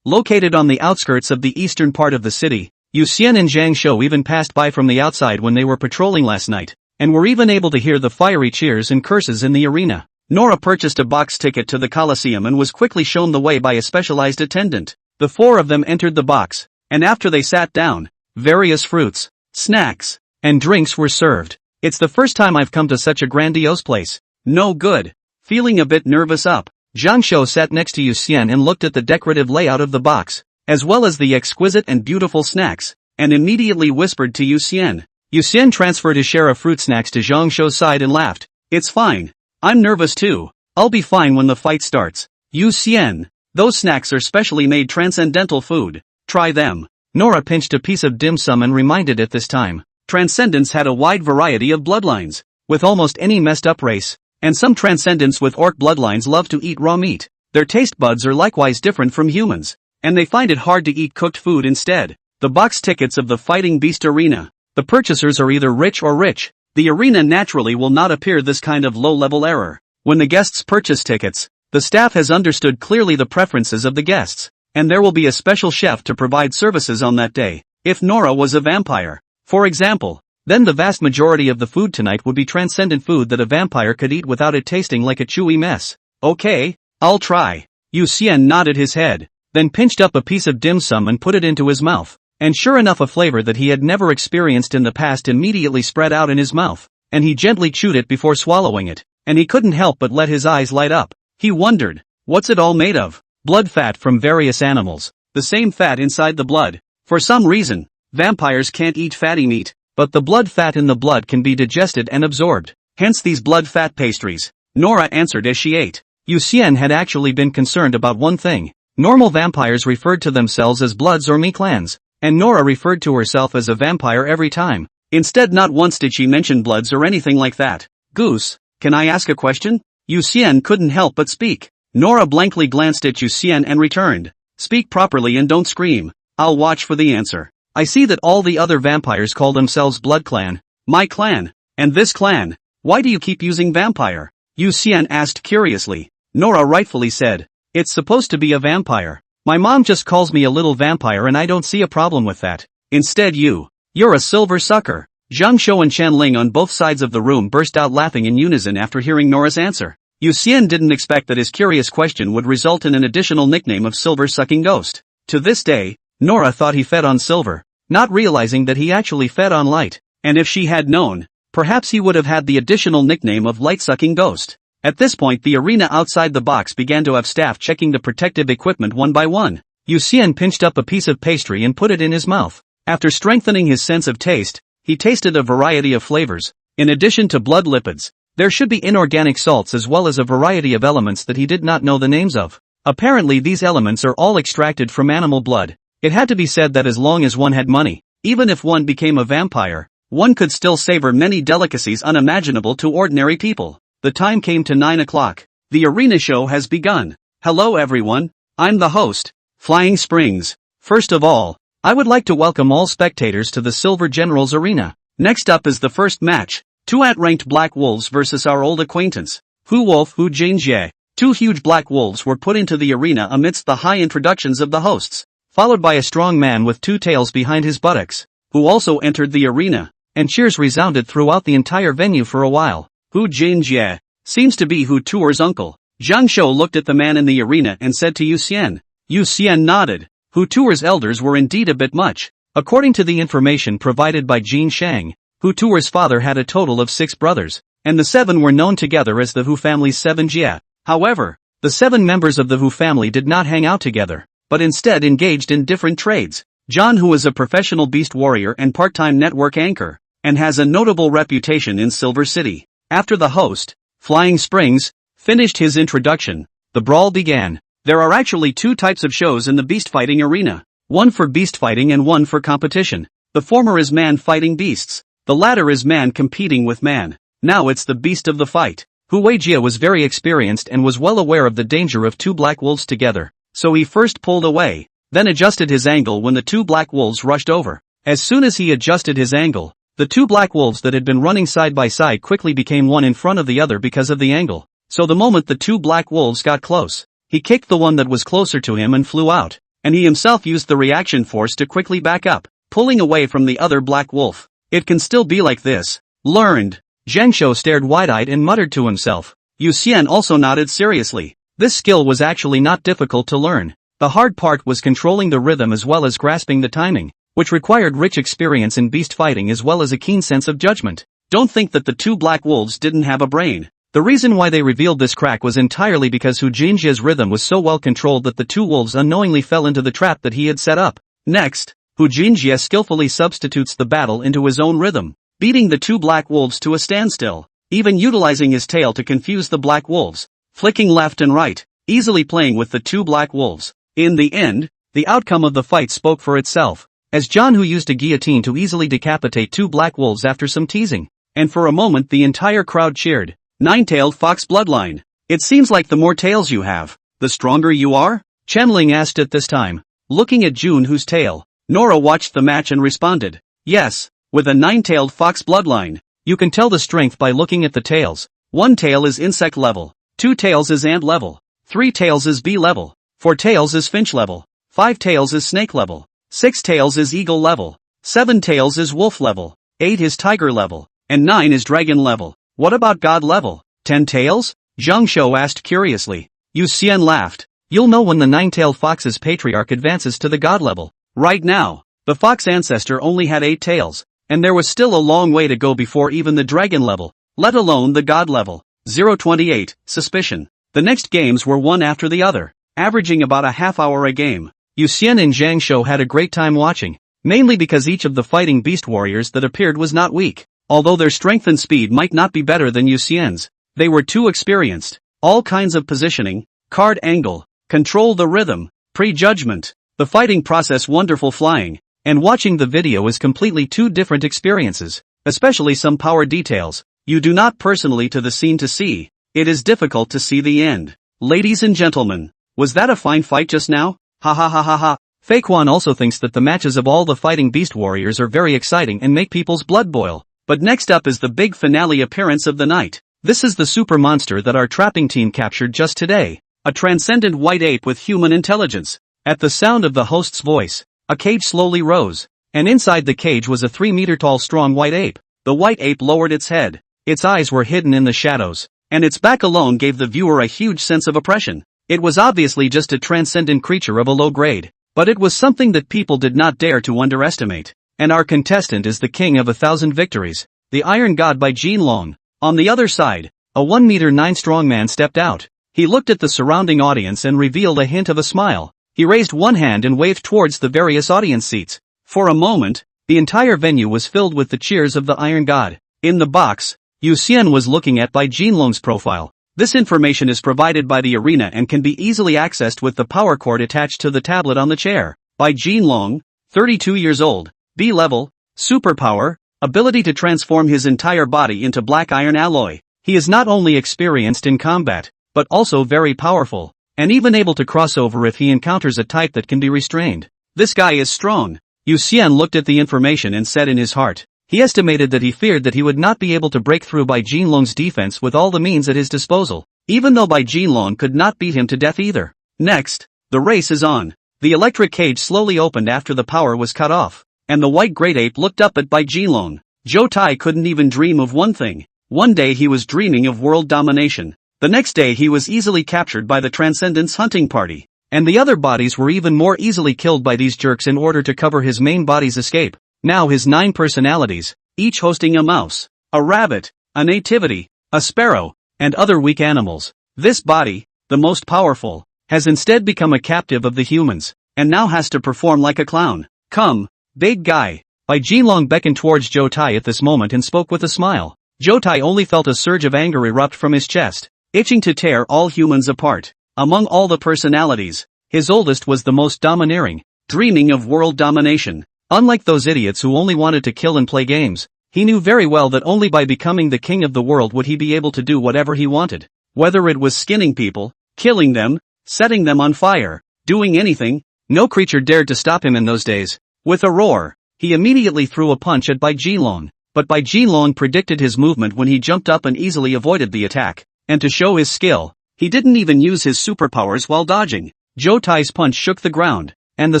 located on the outskirts of the eastern part of the city. Yu Xian and Zhang Shou even passed by from the outside when they were patrolling last night, and were even able to hear the fiery cheers and curses in the arena. Nora purchased a box ticket to the Coliseum and was quickly shown the way by a specialized attendant. The four of them entered the box, and after they sat down, various fruits, snacks, and drinks were served. It's the first time I've come to such a grandiose place. No good. Feeling a bit nervous up, Zhang Shou sat next to Yu Xian and looked at the decorative layout of the box, as well as the exquisite and beautiful snacks, and immediately whispered to Yu Xian. Yu Xian transferred his share of fruit snacks to Zhang Shou's side and laughed. It's fine. I'm nervous too. I'll be fine when the fight starts. Yu Xian, those snacks are specially made transcendental food. Try them. Nora pinched a piece of dim sum and reminded it this time. Transcendents had a wide variety of bloodlines, with almost any messed up race, and some transcendents with orc bloodlines love to eat raw meat. Their taste buds are likewise different from humans, and they find it hard to eat cooked food instead. The box tickets of the Fighting Beast Arena. The purchasers are either rich or rich. The arena naturally will not appear this kind of low-level error. When the guests purchase tickets, the staff has understood clearly the preferences of the guests, and there will be a special chef to provide services on that day. If Nora was a vampire, for example, then the vast majority of the food tonight would be transcendent food that a vampire could eat without it tasting like a chewy mess. Okay, I'll try. Yu Xian nodded his head, then pinched up a piece of dim sum and put it into his mouth, and sure enough a flavor that he had never experienced in the past immediately spread out in his mouth, and he gently chewed it before swallowing it, and he couldn't help but let his eyes light up. He wondered, what's it all made of? Blood fat from various animals, the same fat inside the blood. For some reason, vampires can't eat fatty meat, but the blood fat in the blood can be digested and absorbed, hence these blood fat pastries. Nora answered as she ate. Yu Xian had actually been concerned about one thing. Normal vampires referred to themselves as Bloods or Mi-clans, and Nora referred to herself as a vampire every time. Instead, not once did she mention Bloods or anything like that. Goose, can I ask a question? Yu Xian couldn't help but speak. Nora blankly glanced at Yu Xian and returned. Speak properly and don't scream. I'll watch for the answer. I see that all the other vampires call themselves Blood Clan. My clan. And this clan. Why do you keep using vampire? Yu Xian asked curiously. Nora rightfully said. It's supposed to be a vampire. My mom just calls me a little vampire and I don't see a problem with that. Instead you're a silver sucker. Zhang Shou and Chen Ling on both sides of the room burst out laughing in unison after hearing Nora's answer. Yu Xian didn't expect that his curious question would result in an additional nickname of Silver-Sucking Ghost. To this day, Nora thought he fed on silver, not realizing that he actually fed on light, and if she had known, perhaps he would have had the additional nickname of Light-Sucking Ghost. At this point the arena outside the box began to have staff checking the protective equipment one by one. Yu Xian pinched up a piece of pastry and put it in his mouth. After strengthening his sense of taste, he tasted a variety of flavors. In addition to blood lipids, there should be inorganic salts as well as a variety of elements that he did not know the names of. Apparently these elements are all extracted from animal blood. It had to be said that as long as one had money, even if one became a vampire, one could still savor many delicacies unimaginable to ordinary people. The time came to 9 o'clock. The arena show has begun. Hello everyone, I'm the host, Flying Springs. First of all, I would like to welcome all spectators to the Silver Generals Arena. Next up is the first match, two outranked black wolves versus our old acquaintance, Hu Wolf Hu Jingjie. Two huge black wolves were put into the arena amidst the high introductions of the hosts, followed by a strong man with two tails behind his buttocks, who also entered the arena, and cheers resounded throughout the entire venue for a while. Hu Jingjie seems to be Hu Tuer's uncle. Zhang Shou looked at the man in the arena and said to Yu Xian. Yu Xian nodded. Hu Tuer's elders were indeed a bit much. According to the information provided by Jin Shang, Hu Tuer's father had a total of 6 brothers, and the 7 were known together as the Hu family's 7 Jia. However, the 7 members of the Hu family did not hang out together, but instead engaged in different trades. John, who is a professional beast warrior and part-time network anchor, and has a notable reputation in Silver City. After the host, Flying Springs, finished his introduction, the brawl began. There are actually 2 types of shows in the beast fighting arena, one for beast fighting and one for competition. The former is man fighting beasts, the latter is man competing with man. Now it's the beast of the fight. Hu Weijia was very experienced and was well aware of the danger of 2 black wolves together, so he first pulled away, then adjusted his angle when the 2 black wolves rushed over. As soon as he adjusted his angle, the 2 black wolves that had been running side by side quickly became one in front of the other because of the angle. So the moment the 2 black wolves got close, he kicked the one that was closer to him and flew out, and he himself used the reaction force to quickly back up, pulling away from the other black wolf. It can still be like this. Learned. Zhang Shou stared wide-eyed and muttered to himself. Yu Xian also nodded seriously. This skill was actually not difficult to learn. The hard part was controlling the rhythm as well as grasping the timing, which required rich experience in beast fighting as well as a keen sense of judgment. Don't think that the 2 black wolves didn't have a brain. The reason why they revealed this crack was entirely because Hu Jingjie's rhythm was so well controlled that the 2 wolves unknowingly fell into the trap that he had set up. Next, Hu Jingjie skillfully substitutes the battle into his own rhythm, beating the 2 black wolves to a standstill, even utilizing his tail to confuse the black wolves, flicking left and right, easily playing with the 2 black wolves. In the end, the outcome of the fight spoke for itself, as John Hu used a guillotine to easily decapitate 2 black wolves after some teasing, and for a moment the entire crowd cheered. 9-tailed fox bloodline. It seems like the more tails you have, the stronger you are? Chen Ling asked at this time, looking at Jun Hu's tail. Nora watched the match and responded, yes, with a 9-tailed fox bloodline, you can tell the strength by looking at the tails. 1 tail is insect level, 2 tails is ant level, 3 tails is bee level, 4 tails is finch level, 5 tails is snake level, 6 tails is eagle level, 7 tails is wolf level, 8 is tiger level, and 9 is dragon level. What about god level? 10 tails? Zhang Shou asked curiously. Yu Xian laughed. You'll know when the 9-tailed fox's patriarch advances to the god level. Right now, the fox ancestor only had 8 tails, and there was still a long way to go before even the dragon level, let alone the god level. 028, suspicion. The next games were one after the other, averaging about a half hour a game. Yu Xian and Zhang Shou had a great time watching, mainly because each of the fighting beast warriors that appeared was not weak. Although their strength and speed might not be better than Yu Xian's, they were too experienced. All kinds of positioning, card angle, control the rhythm, prejudgment, the fighting process, wonderful flying, and watching the video is completely 2 different experiences, especially some power details. You do not personally to the scene to see, it is difficult to see the end. Ladies and gentlemen, was that a fine fight just now? Ha ha ha ha ha. Fei Quan also thinks that the matches of all the fighting beast warriors are very exciting and make people's blood boil. But next up is the big finale appearance of the night. This is the super monster that our trapping team captured just today. A transcendent white ape with human intelligence. At the sound of the host's voice, a cage slowly rose, and inside the cage was a 3-meter-tall strong white ape. The white ape lowered its head, its eyes were hidden in the shadows, and its back alone gave the viewer a huge sense of oppression. It was obviously just a transcendent creature of a low grade, but it was something that people did not dare to underestimate. And our contestant is the king of 1,000 victories, the Iron God by Jinlong. On the other side, a 1-meter-9 strong man stepped out. He looked at the surrounding audience and revealed a hint of a smile. He raised one hand and waved towards the various audience seats. For a moment, the entire venue was filled with the cheers of the Iron God. In the box, Yu Xian was looking at Bai Jinlong's profile. This information is provided by the arena and can be easily accessed with the power cord attached to the tablet on the chair. Bai Jinlong, 32 years old, B level, superpower, ability to transform his entire body into black iron alloy. He is not only experienced in combat, but also very powerful, and even able to cross over if he encounters a type that can be restrained. This guy is strong. Yu Xian looked at the information and said in his heart. He estimated that he feared that he would not be able to break through Bai Jinlong's defense with all the means at his disposal, even though Bai Jinlong could not beat him to death either. Next, the race is on. The electric cage slowly opened after the power was cut off, and the white great ape looked up at Bai Jinlong. Zhou Tai couldn't even dream of one thing. One day he was dreaming of world domination. The next day he was easily captured by the Transcendence hunting party, and the other bodies were even more easily killed by these jerks in order to cover his main body's escape. Now his 9 personalities, each hosting a mouse, a rabbit, a nativity, a sparrow, and other weak animals. This body, the most powerful, has instead become a captive of the humans, and now has to perform like a clown. Come, big guy. Bai Jinlong beckoned towards Zhou Tai at this moment and spoke with a smile. Zhou Tai only felt a surge of anger erupt from his chest, itching to tear all humans apart. Among all the personalities, his oldest was the most domineering, dreaming of world domination. Unlike those idiots who only wanted to kill and play games, he knew very well that only by becoming the king of the world would he be able to do whatever he wanted. Whether it was skinning people, killing them, setting them on fire, doing anything, no creature dared to stop him in those days. With a roar, he immediately threw a punch at Bai Jinlong, but Bai Jinlong predicted his movement when he jumped up and easily avoided the attack, and to show his skill, he didn't even use his superpowers while dodging. Zhou Tai's punch shook the ground, and the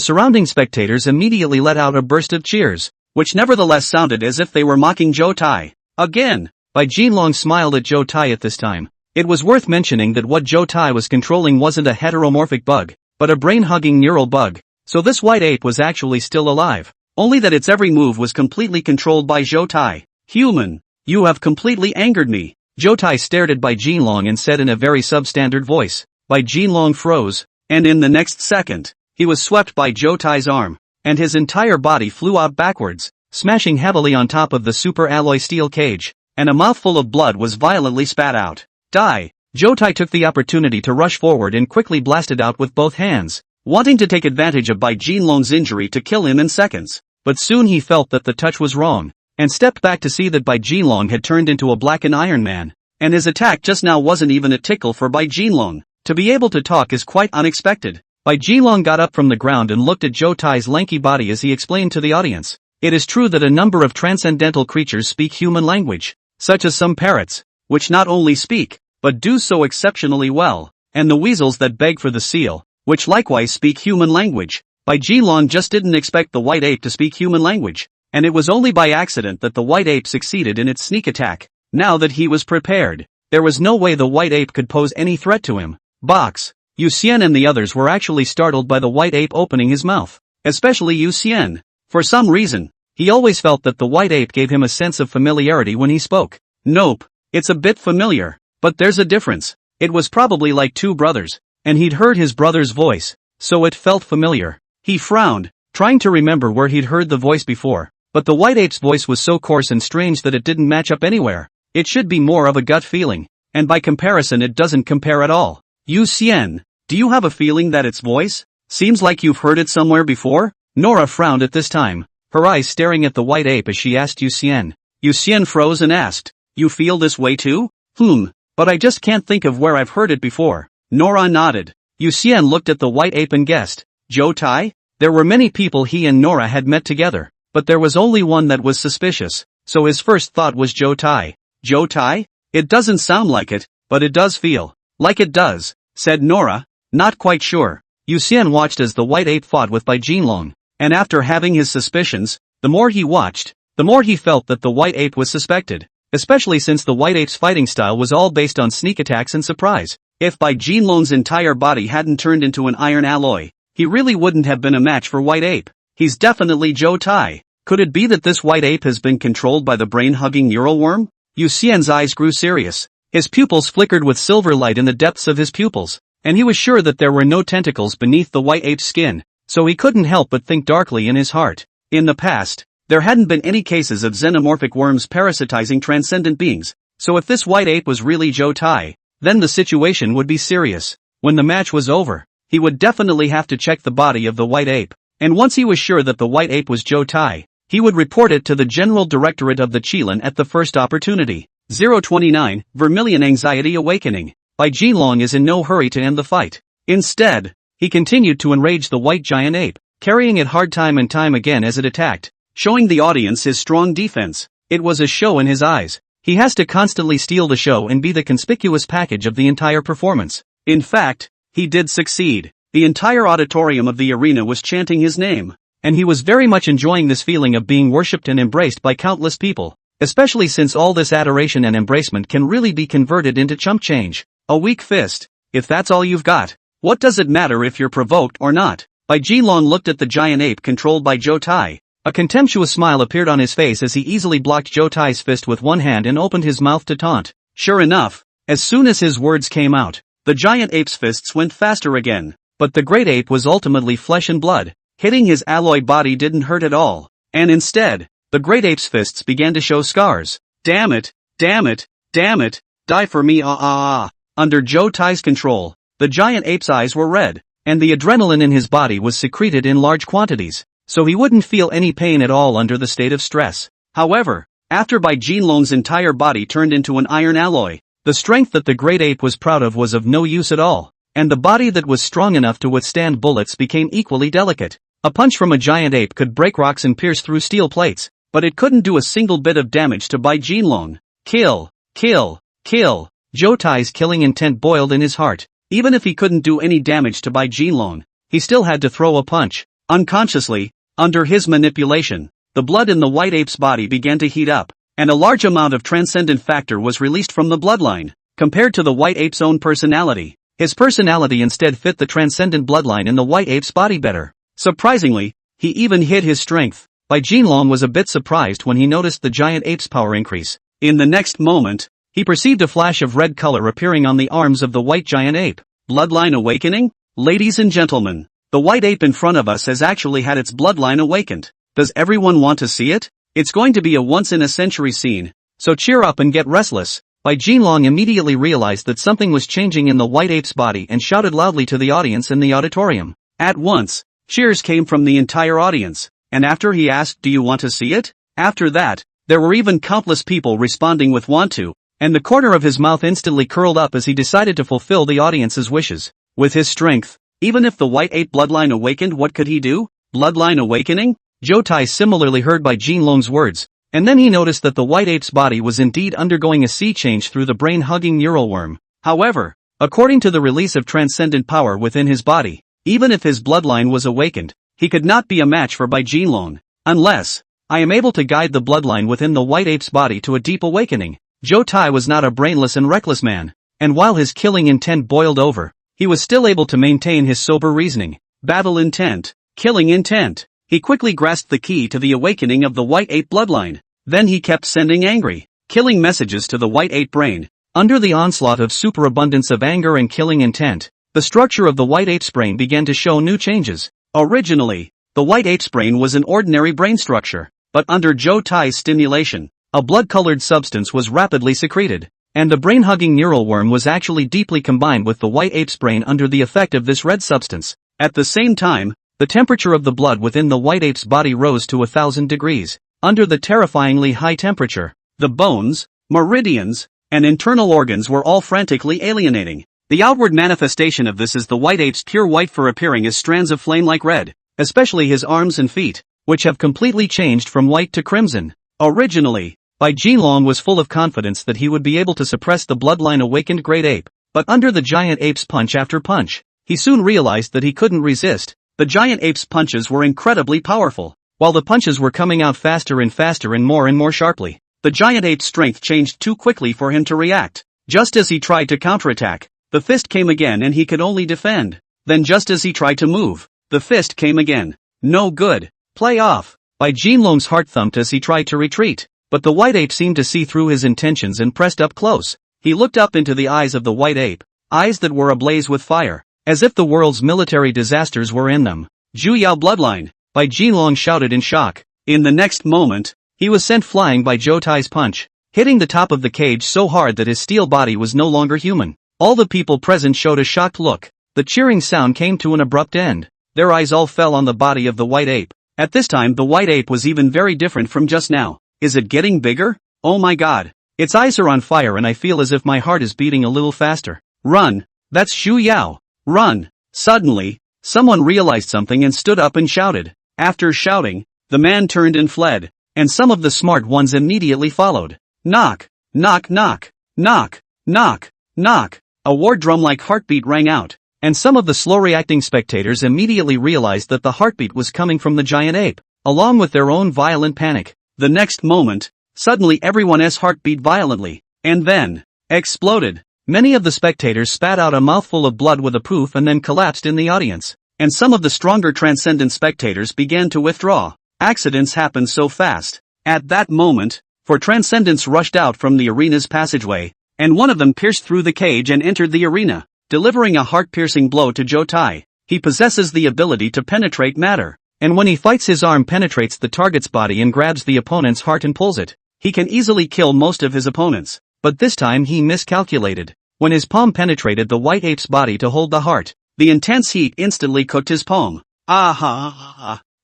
surrounding spectators immediately let out a burst of cheers, which nevertheless sounded as if they were mocking Zhou Tai. Again, Bai Jinlong smiled at Zhou Tai at this time. It was worth mentioning that what Zhou Tai was controlling wasn't a heteromorphic bug, but a brain-hugging neural bug, so this white ape was actually still alive, only that its every move was completely controlled by Zhou Tai. Human, you have completely angered me. Zhou Tai stared at Bai Jinlong and said in a very substandard voice. Bai Jinlong froze, and in the next second, he was swept by Zhou Tai's arm, and his entire body flew out backwards, smashing heavily on top of the super alloy steel cage, and a mouthful of blood was violently spat out. Die! Zhou Tai took the opportunity to rush forward and quickly blasted out with both hands, wanting to take advantage of Bai Jinlong's injury to kill him in seconds. But soon he felt that the touch was wrong, and stepped back to see that Bai Jinlong had turned into a blackened Iron Man, and his attack just now wasn't even a tickle for Bai Jinlong. To be able to talk is quite unexpected. Bai Jinlong got up from the ground and looked at Zhou Tai's lanky body as he explained to the audience. It is true that a number of transcendental creatures speak human language, such as some parrots, which not only speak, but do so exceptionally well, and the weasels that beg for the seal, which likewise speak human language. Bai Jinlong just didn't expect the white ape to speak human language, and it was only by accident that the white ape succeeded in its sneak attack. Now that he was prepared, there was no way the white ape could pose any threat to him. Box. Yu Xian and the others were actually startled by the white ape opening his mouth, especially Yu Xian. For some reason, he always felt that the white ape gave him a sense of familiarity when he spoke. Nope, it's a bit familiar, but there's a difference. It was probably like two brothers, and he'd heard his brother's voice, so it felt familiar. He frowned, trying to remember where he'd heard the voice before, but the white ape's voice was so coarse and strange that it didn't match up anywhere. It should be more of a gut feeling, and by comparison it doesn't compare at all. Yu Xian, do you have a feeling that its voice seems like you've heard it somewhere before? Nora frowned at this time, her eyes staring at the white ape as she asked Yu Xian. Yu Xian froze and asked, you feel this way too? But I just can't think of where I've heard it before. Nora nodded. Yu Xian looked at the white ape and guessed, Zhou Tai? There were many people he and Nora had met together, but there was only one that was suspicious, so his first thought was Zhou Tai. Zhou Tai? It doesn't sound like it, but it does feel like it does, said Nora, not quite sure. Yu Xian watched as the white ape fought with Bai Jinlong, and after having his suspicions, the more he watched, the more he felt that the white ape was suspected, especially since the white ape's fighting style was all based on sneak attacks and surprise. If Bai Jinlong's entire body hadn't turned into an iron alloy, he really wouldn't have been a match for white ape. He's definitely Zhou Tai. Could it be that this white ape has been controlled by the brain-hugging neural worm? Yu Xian's eyes grew serious. His pupils flickered with silver light in the depths of his pupils, and he was sure that there were no tentacles beneath the white ape's skin, so he couldn't help but think darkly in his heart. In the past, there hadn't been any cases of xenomorphic worms parasitizing transcendent beings, so if this white ape was really Zhou Tai, then the situation would be serious. When the match was over, he would definitely have to check the body of the white ape, and once he was sure that the white ape was Zhou Tai, he would report it to the General Directorate of the Qilin at the first opportunity. 029, Vermilion Anxiety Awakening. Bai Jinlong is in no hurry to end the fight. Instead, he continued to enrage the white giant ape, carrying it hard time and time again as it attacked, showing the audience his strong defense. It was a show in his eyes. He has to constantly steal the show and be the conspicuous package of the entire performance. In fact, he did succeed. The entire auditorium of the arena was chanting his name, and he was very much enjoying this feeling of being worshipped and embraced by countless people, especially since all this adoration and embracement can really be converted into chump change. A weak fist. If that's all you've got, what does it matter if you're provoked or not? Bai Jinlong looked at the giant ape controlled by Zhou Tai. A contemptuous smile appeared on his face as he easily blocked Zhou Tai's fist with one hand and opened his mouth to taunt. Sure enough, as soon as his words came out, the giant ape's fists went faster again. But the great ape was ultimately flesh and blood. Hitting his alloy body didn't hurt at all, and instead, the great ape's fists began to show scars. Damn it, damn it, damn it, die for me Under Zhou Tai's control, the giant ape's eyes were red, and the adrenaline in his body was secreted in large quantities, so he wouldn't feel any pain at all under the state of stress. However, after Bai Jinlong's entire body turned into an iron alloy, the strength that the great ape was proud of was of no use at all, and the body that was strong enough to withstand bullets became equally delicate. A punch from a giant ape could break rocks and pierce through steel plates, but it couldn't do a single bit of damage to Bai Jinlong. Kill, kill, kill. Zhou Tai's killing intent boiled in his heart. Even if he couldn't do any damage to Bai Jinlong, he still had to throw a punch. Unconsciously, under his manipulation, the blood in the white ape's body began to heat up, and a large amount of transcendent factor was released from the bloodline. Compared to the white ape's own personality, his personality instead fit the transcendent bloodline in the white ape's body better. Surprisingly, he even hid his strength. Bai Jinlong was a bit surprised when he noticed the giant ape's power increase. In the next moment, he perceived a flash of red color appearing on the arms of the white giant ape. Bloodline awakening? Ladies and gentlemen, the white ape in front of us has actually had its bloodline awakened. Does everyone want to see it? It's going to be a once-in-a-century scene, so cheer up and get restless. Bai Jinlong immediately realized that something was changing in the white ape's body and shouted loudly to the audience in the auditorium. At once, cheers came from the entire audience, and after he asked, "Do you want to see it?" After that, there were even countless people responding with "want to," and the corner of his mouth instantly curled up as he decided to fulfill the audience's wishes. With his strength, even if the white ape bloodline awakened, what could he do? Bloodline awakening? Zhou Tai similarly heard Bai Jinlong's words, and then he noticed that the white ape's body was indeed undergoing a sea change through the brain-hugging neural worm. However, according to the release of transcendent power within his body, even if his bloodline was awakened, he could not be a match for Bai Jinlong, unless I am able to guide the bloodline within the white ape's body to a deep awakening. Zhou Tai was not a brainless and reckless man, and while his killing intent boiled over, he was still able to maintain his sober reasoning. Battle intent, killing intent. He quickly grasped the key to the awakening of the white ape bloodline. Then he kept sending angry, killing messages to the white ape brain. Under the onslaught of superabundance of anger and killing intent, the structure of the white ape's brain began to show new changes. Originally, the white ape's brain was an ordinary brain structure, but under Zhou Tai's stimulation, a blood-colored substance was rapidly secreted, and the brain-hugging neural worm was actually deeply combined with the white ape's brain under the effect of this red substance. At the same time, the temperature of the blood within the white ape's body rose to 1,000 degrees. Under the terrifyingly high temperature, the bones, meridians, and internal organs were all frantically alienating. The outward manifestation of this is the white ape's pure white fur appearing as strands of flame like red, especially his arms and feet, which have completely changed from white to crimson. Originally, Bai Jinlong was full of confidence that he would be able to suppress the bloodline awakened great ape, but under the giant ape's punch after punch, he soon realized that he couldn't resist. The giant ape's punches were incredibly powerful. While the punches were coming out faster and more sharply, the giant ape's strength changed too quickly for him to react. Just as he tried to counterattack, the fist came again and he could only defend. Then just as he tried to move, the fist came again. No good. Play off. Bai Jinlong's heart thumped as he tried to retreat, but the white ape seemed to see through his intentions and pressed up close. He looked up into the eyes of the white ape, eyes that were ablaze with fire, as if the world's military disasters were in them. Zhu Yao bloodline, Bai Jinlong shouted in shock. In the next moment, he was sent flying by Zhou Tai's punch, hitting the top of the cage so hard that his steel body was no longer human. All the people present showed a shocked look. The cheering sound came to an abrupt end. Their eyes all fell on the body of the white ape. At this time the white ape was even very different from just now. Is it getting bigger? Oh my god. Its eyes are on fire and I feel as if my heart is beating a little faster. Run! That's Zhu Yao! Run! Suddenly, someone realized something and stood up and shouted. After shouting, the man turned and fled, and some of the smart ones immediately followed. Knock! Knock knock! Knock! Knock! Knock! A war drum-like heartbeat rang out, and some of the slow-reacting spectators immediately realized that the heartbeat was coming from the giant ape, along with their own violent panic. The next moment, suddenly everyone's heart beat violently, and then exploded. Many of the spectators spat out a mouthful of blood with a poof and then collapsed in the audience, and some of the stronger transcendent spectators began to withdraw. Accidents happen so fast. At that moment, four transcendents rushed out from the arena's passageway, and one of them pierced through the cage and entered the arena, delivering a heart-piercing blow to Zhou Tai. He possesses the ability to penetrate matter, and when he fights his arm penetrates the target's body and grabs the opponent's heart and pulls it. He can easily kill most of his opponents, but this time he miscalculated. When his palm penetrated the white ape's body to hold the heart, the intense heat instantly cooked his palm.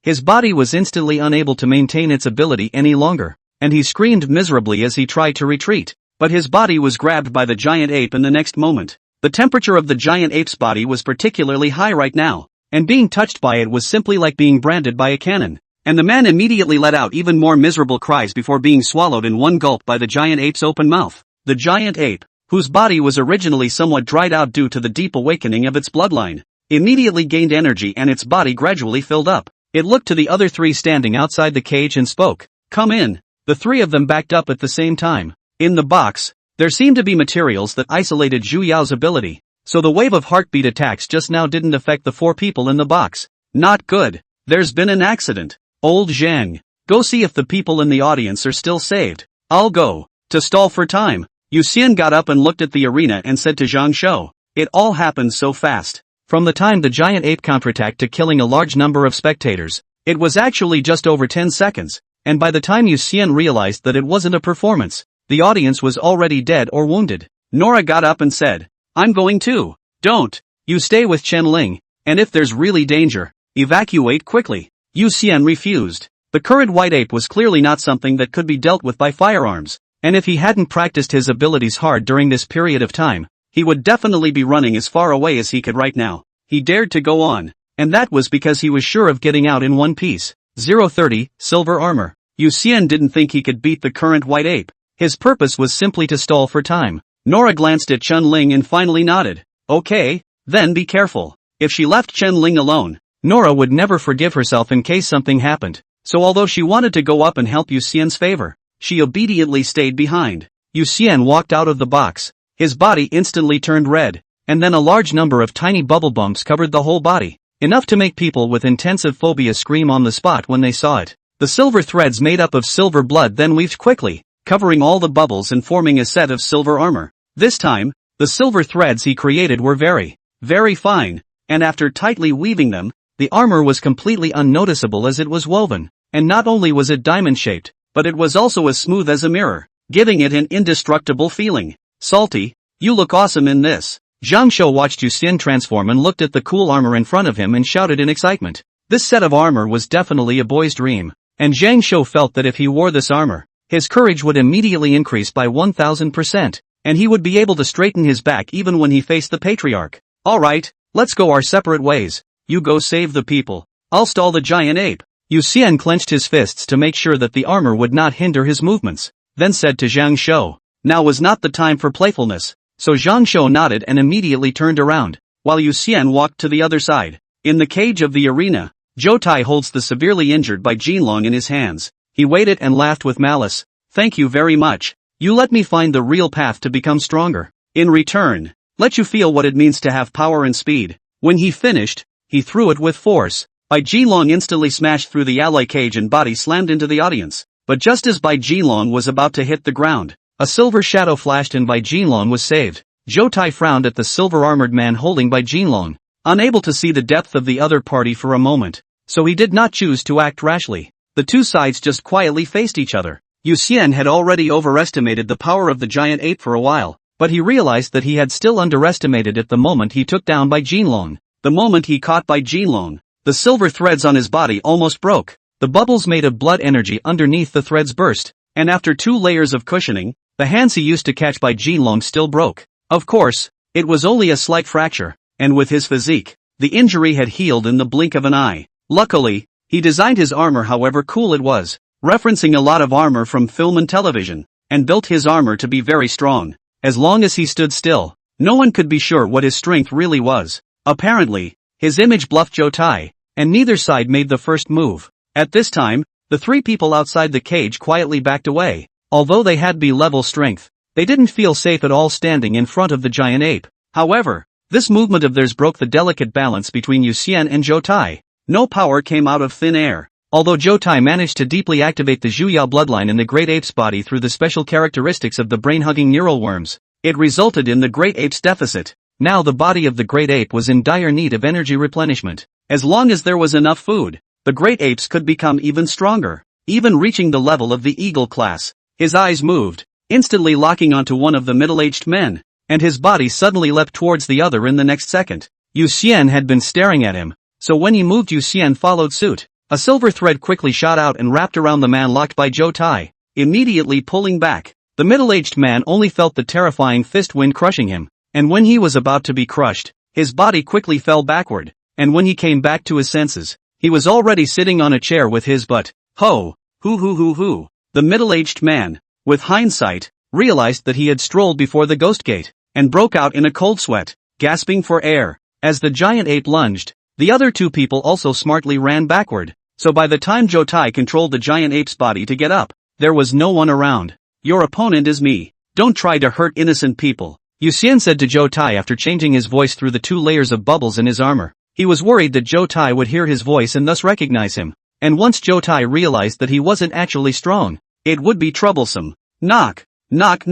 His body was instantly unable to maintain its ability any longer, and he screamed miserably as he tried to retreat. But his body was grabbed by the giant ape in the next moment. The temperature of the giant ape's body was particularly high right now, and being touched by it was simply like being branded by a cannon. And the man immediately let out even more miserable cries before being swallowed in one gulp by the giant ape's open mouth. The giant ape, whose body was originally somewhat dried out due to the deep awakening of its bloodline, immediately gained energy and its body gradually filled up. It looked to the other three standing outside the cage and spoke. Come in. The three of them backed up at the same time. In the box, there seemed to be materials that isolated Zhu Yao's ability, so the wave of heartbeat attacks just now didn't affect the four people in the box. Not good. There's been an accident. Old Zhang, go see if the people in the audience are still saved. I'll go. To stall for time, Yu Xian got up and looked at the arena and said to Zhang Shou, it all happened so fast. From the time the giant ape counterattacked to killing a large number of spectators, it was actually just over 10 seconds, and by the time Yu Xian realized that it wasn't a performance, the audience was already dead or wounded. Nora got up and said, I'm going too. Don't. You stay with Chen Ling, and if there's really danger, evacuate quickly. Yu Xian refused. The current white ape was clearly not something that could be dealt with by firearms, and if he hadn't practiced his abilities hard during this period of time, he would definitely be running as far away as he could right now. He dared to go on, and that was because he was sure of getting out in one piece. 030, silver armor. Yu Xian didn't think he could beat the current white ape. His purpose was simply to stall for time. Nora glanced at Chen Ling and finally nodded. Okay, then be careful. If she left Chen Ling alone, Nora would never forgive herself in case something happened, so although she wanted to go up and help Yu Xian's favor, she obediently stayed behind. Yu Xian walked out of the box. His body instantly turned red, and then a large number of tiny bubble bumps covered the whole body, enough to make people with intensive phobia scream on the spot when they saw it. The silver threads made up of silver blood then weaved quickly, covering all the bubbles and forming a set of silver armor. This time, the silver threads he created were very, very fine, and after tightly weaving them, the armor was completely unnoticeable as it was woven, and not only was it diamond-shaped, but it was also as smooth as a mirror, giving it an indestructible feeling. Salty, you look awesome in this. Zhang Shou watched Yu Xian transform and looked at the cool armor in front of him and shouted in excitement. This set of armor was definitely a boy's dream, and Zhang Shou felt that if he wore this armor, his courage would immediately increase by 1000%, and he would be able to straighten his back even when he faced the patriarch. Alright, let's go our separate ways. You go save the people. I'll stall the giant ape. Yu Xian clenched his fists to make sure that the armor would not hinder his movements, then said to Zhang Shou, now was not the time for playfulness. So Zhang Shou nodded and immediately turned around, while Yu Xian walked to the other side. In the cage of the arena, Zhou Tai holds the severely injured Bai Jinlong in his hands. He waited and laughed with malice. Thank you very much. You let me find the real path to become stronger. In return, let you feel what it means to have power and speed. When he finished, he threw it with force. Bai Jinlong instantly smashed through the alloy cage and body slammed into the audience. But just as Bai Jinlong was about to hit the ground, A silver shadow flashed and Bai Jinlong was saved. Zhou Tai frowned at the silver-armored man holding Bai Jinlong, unable to see the depth of the other party for a moment, so he did not choose to act rashly. The two sides just quietly faced each other. Yu Xian had already overestimated the power of the giant ape for a while, but he realized that he had still underestimated it the moment he took down Bai Jinlong. The moment he caught Bai Jinlong, the silver threads on his body almost broke. The bubbles made of blood energy underneath the threads burst, and after 2 layers of cushioning, the hands he used to catch Bai Jinlong still broke. Of course, it was only a slight fracture, and with his physique, the injury had healed in the blink of an eye. Luckily, he designed his armor however cool it was, referencing a lot of armor from film and television, and built his armor to be very strong. As long as he stood still, no one could be sure what his strength really was. Apparently, his image bluffed Zhou Tai, and neither side made the first move. At this time, the 3 people outside the cage quietly backed away. Although they had B-level strength, they didn't feel safe at all standing in front of the giant ape. However, this movement of theirs broke the delicate balance between Yu Xian and Zhou Tai. No power came out of thin air. Although Zhou Tai managed to deeply activate the Zhu Yao bloodline in the great ape's body through the special characteristics of the brain-hugging neural worms, it resulted in the great ape's deficit. Now the body of the great ape was in dire need of energy replenishment. As long as there was enough food, the great apes could become even stronger, even reaching the level of the eagle class. His eyes moved, instantly locking onto one of the middle-aged men, and his body suddenly leapt towards the other in the next second. Yu Xian had been staring at him, so when he moved Yu Xian followed suit. A silver thread quickly shot out and wrapped around the man locked by Zhou Tai, immediately pulling back. The middle-aged man only felt the terrifying fist wind crushing him, and when he was about to be crushed, his body quickly fell backward, and when he came back to his senses, he was already sitting on a chair with his butt. Ho! Hoo! The middle-aged man, with hindsight, realized that he had strolled before the ghost gate, and broke out in a cold sweat, gasping for air. As the giant ape lunged, the other 2 people also smartly ran backward, so by the time Zhou Tai controlled the giant ape's body to get up, there was no one around. Your opponent is me. Don't try to hurt innocent people, Yu Xian said to Zhou Tai after changing his voice through the 2 layers of bubbles in his armor. He was worried that Zhou Tai would hear his voice and thus recognize him, and once Zhou Tai realized that he wasn't actually strong, it would be troublesome. Knock. Knock.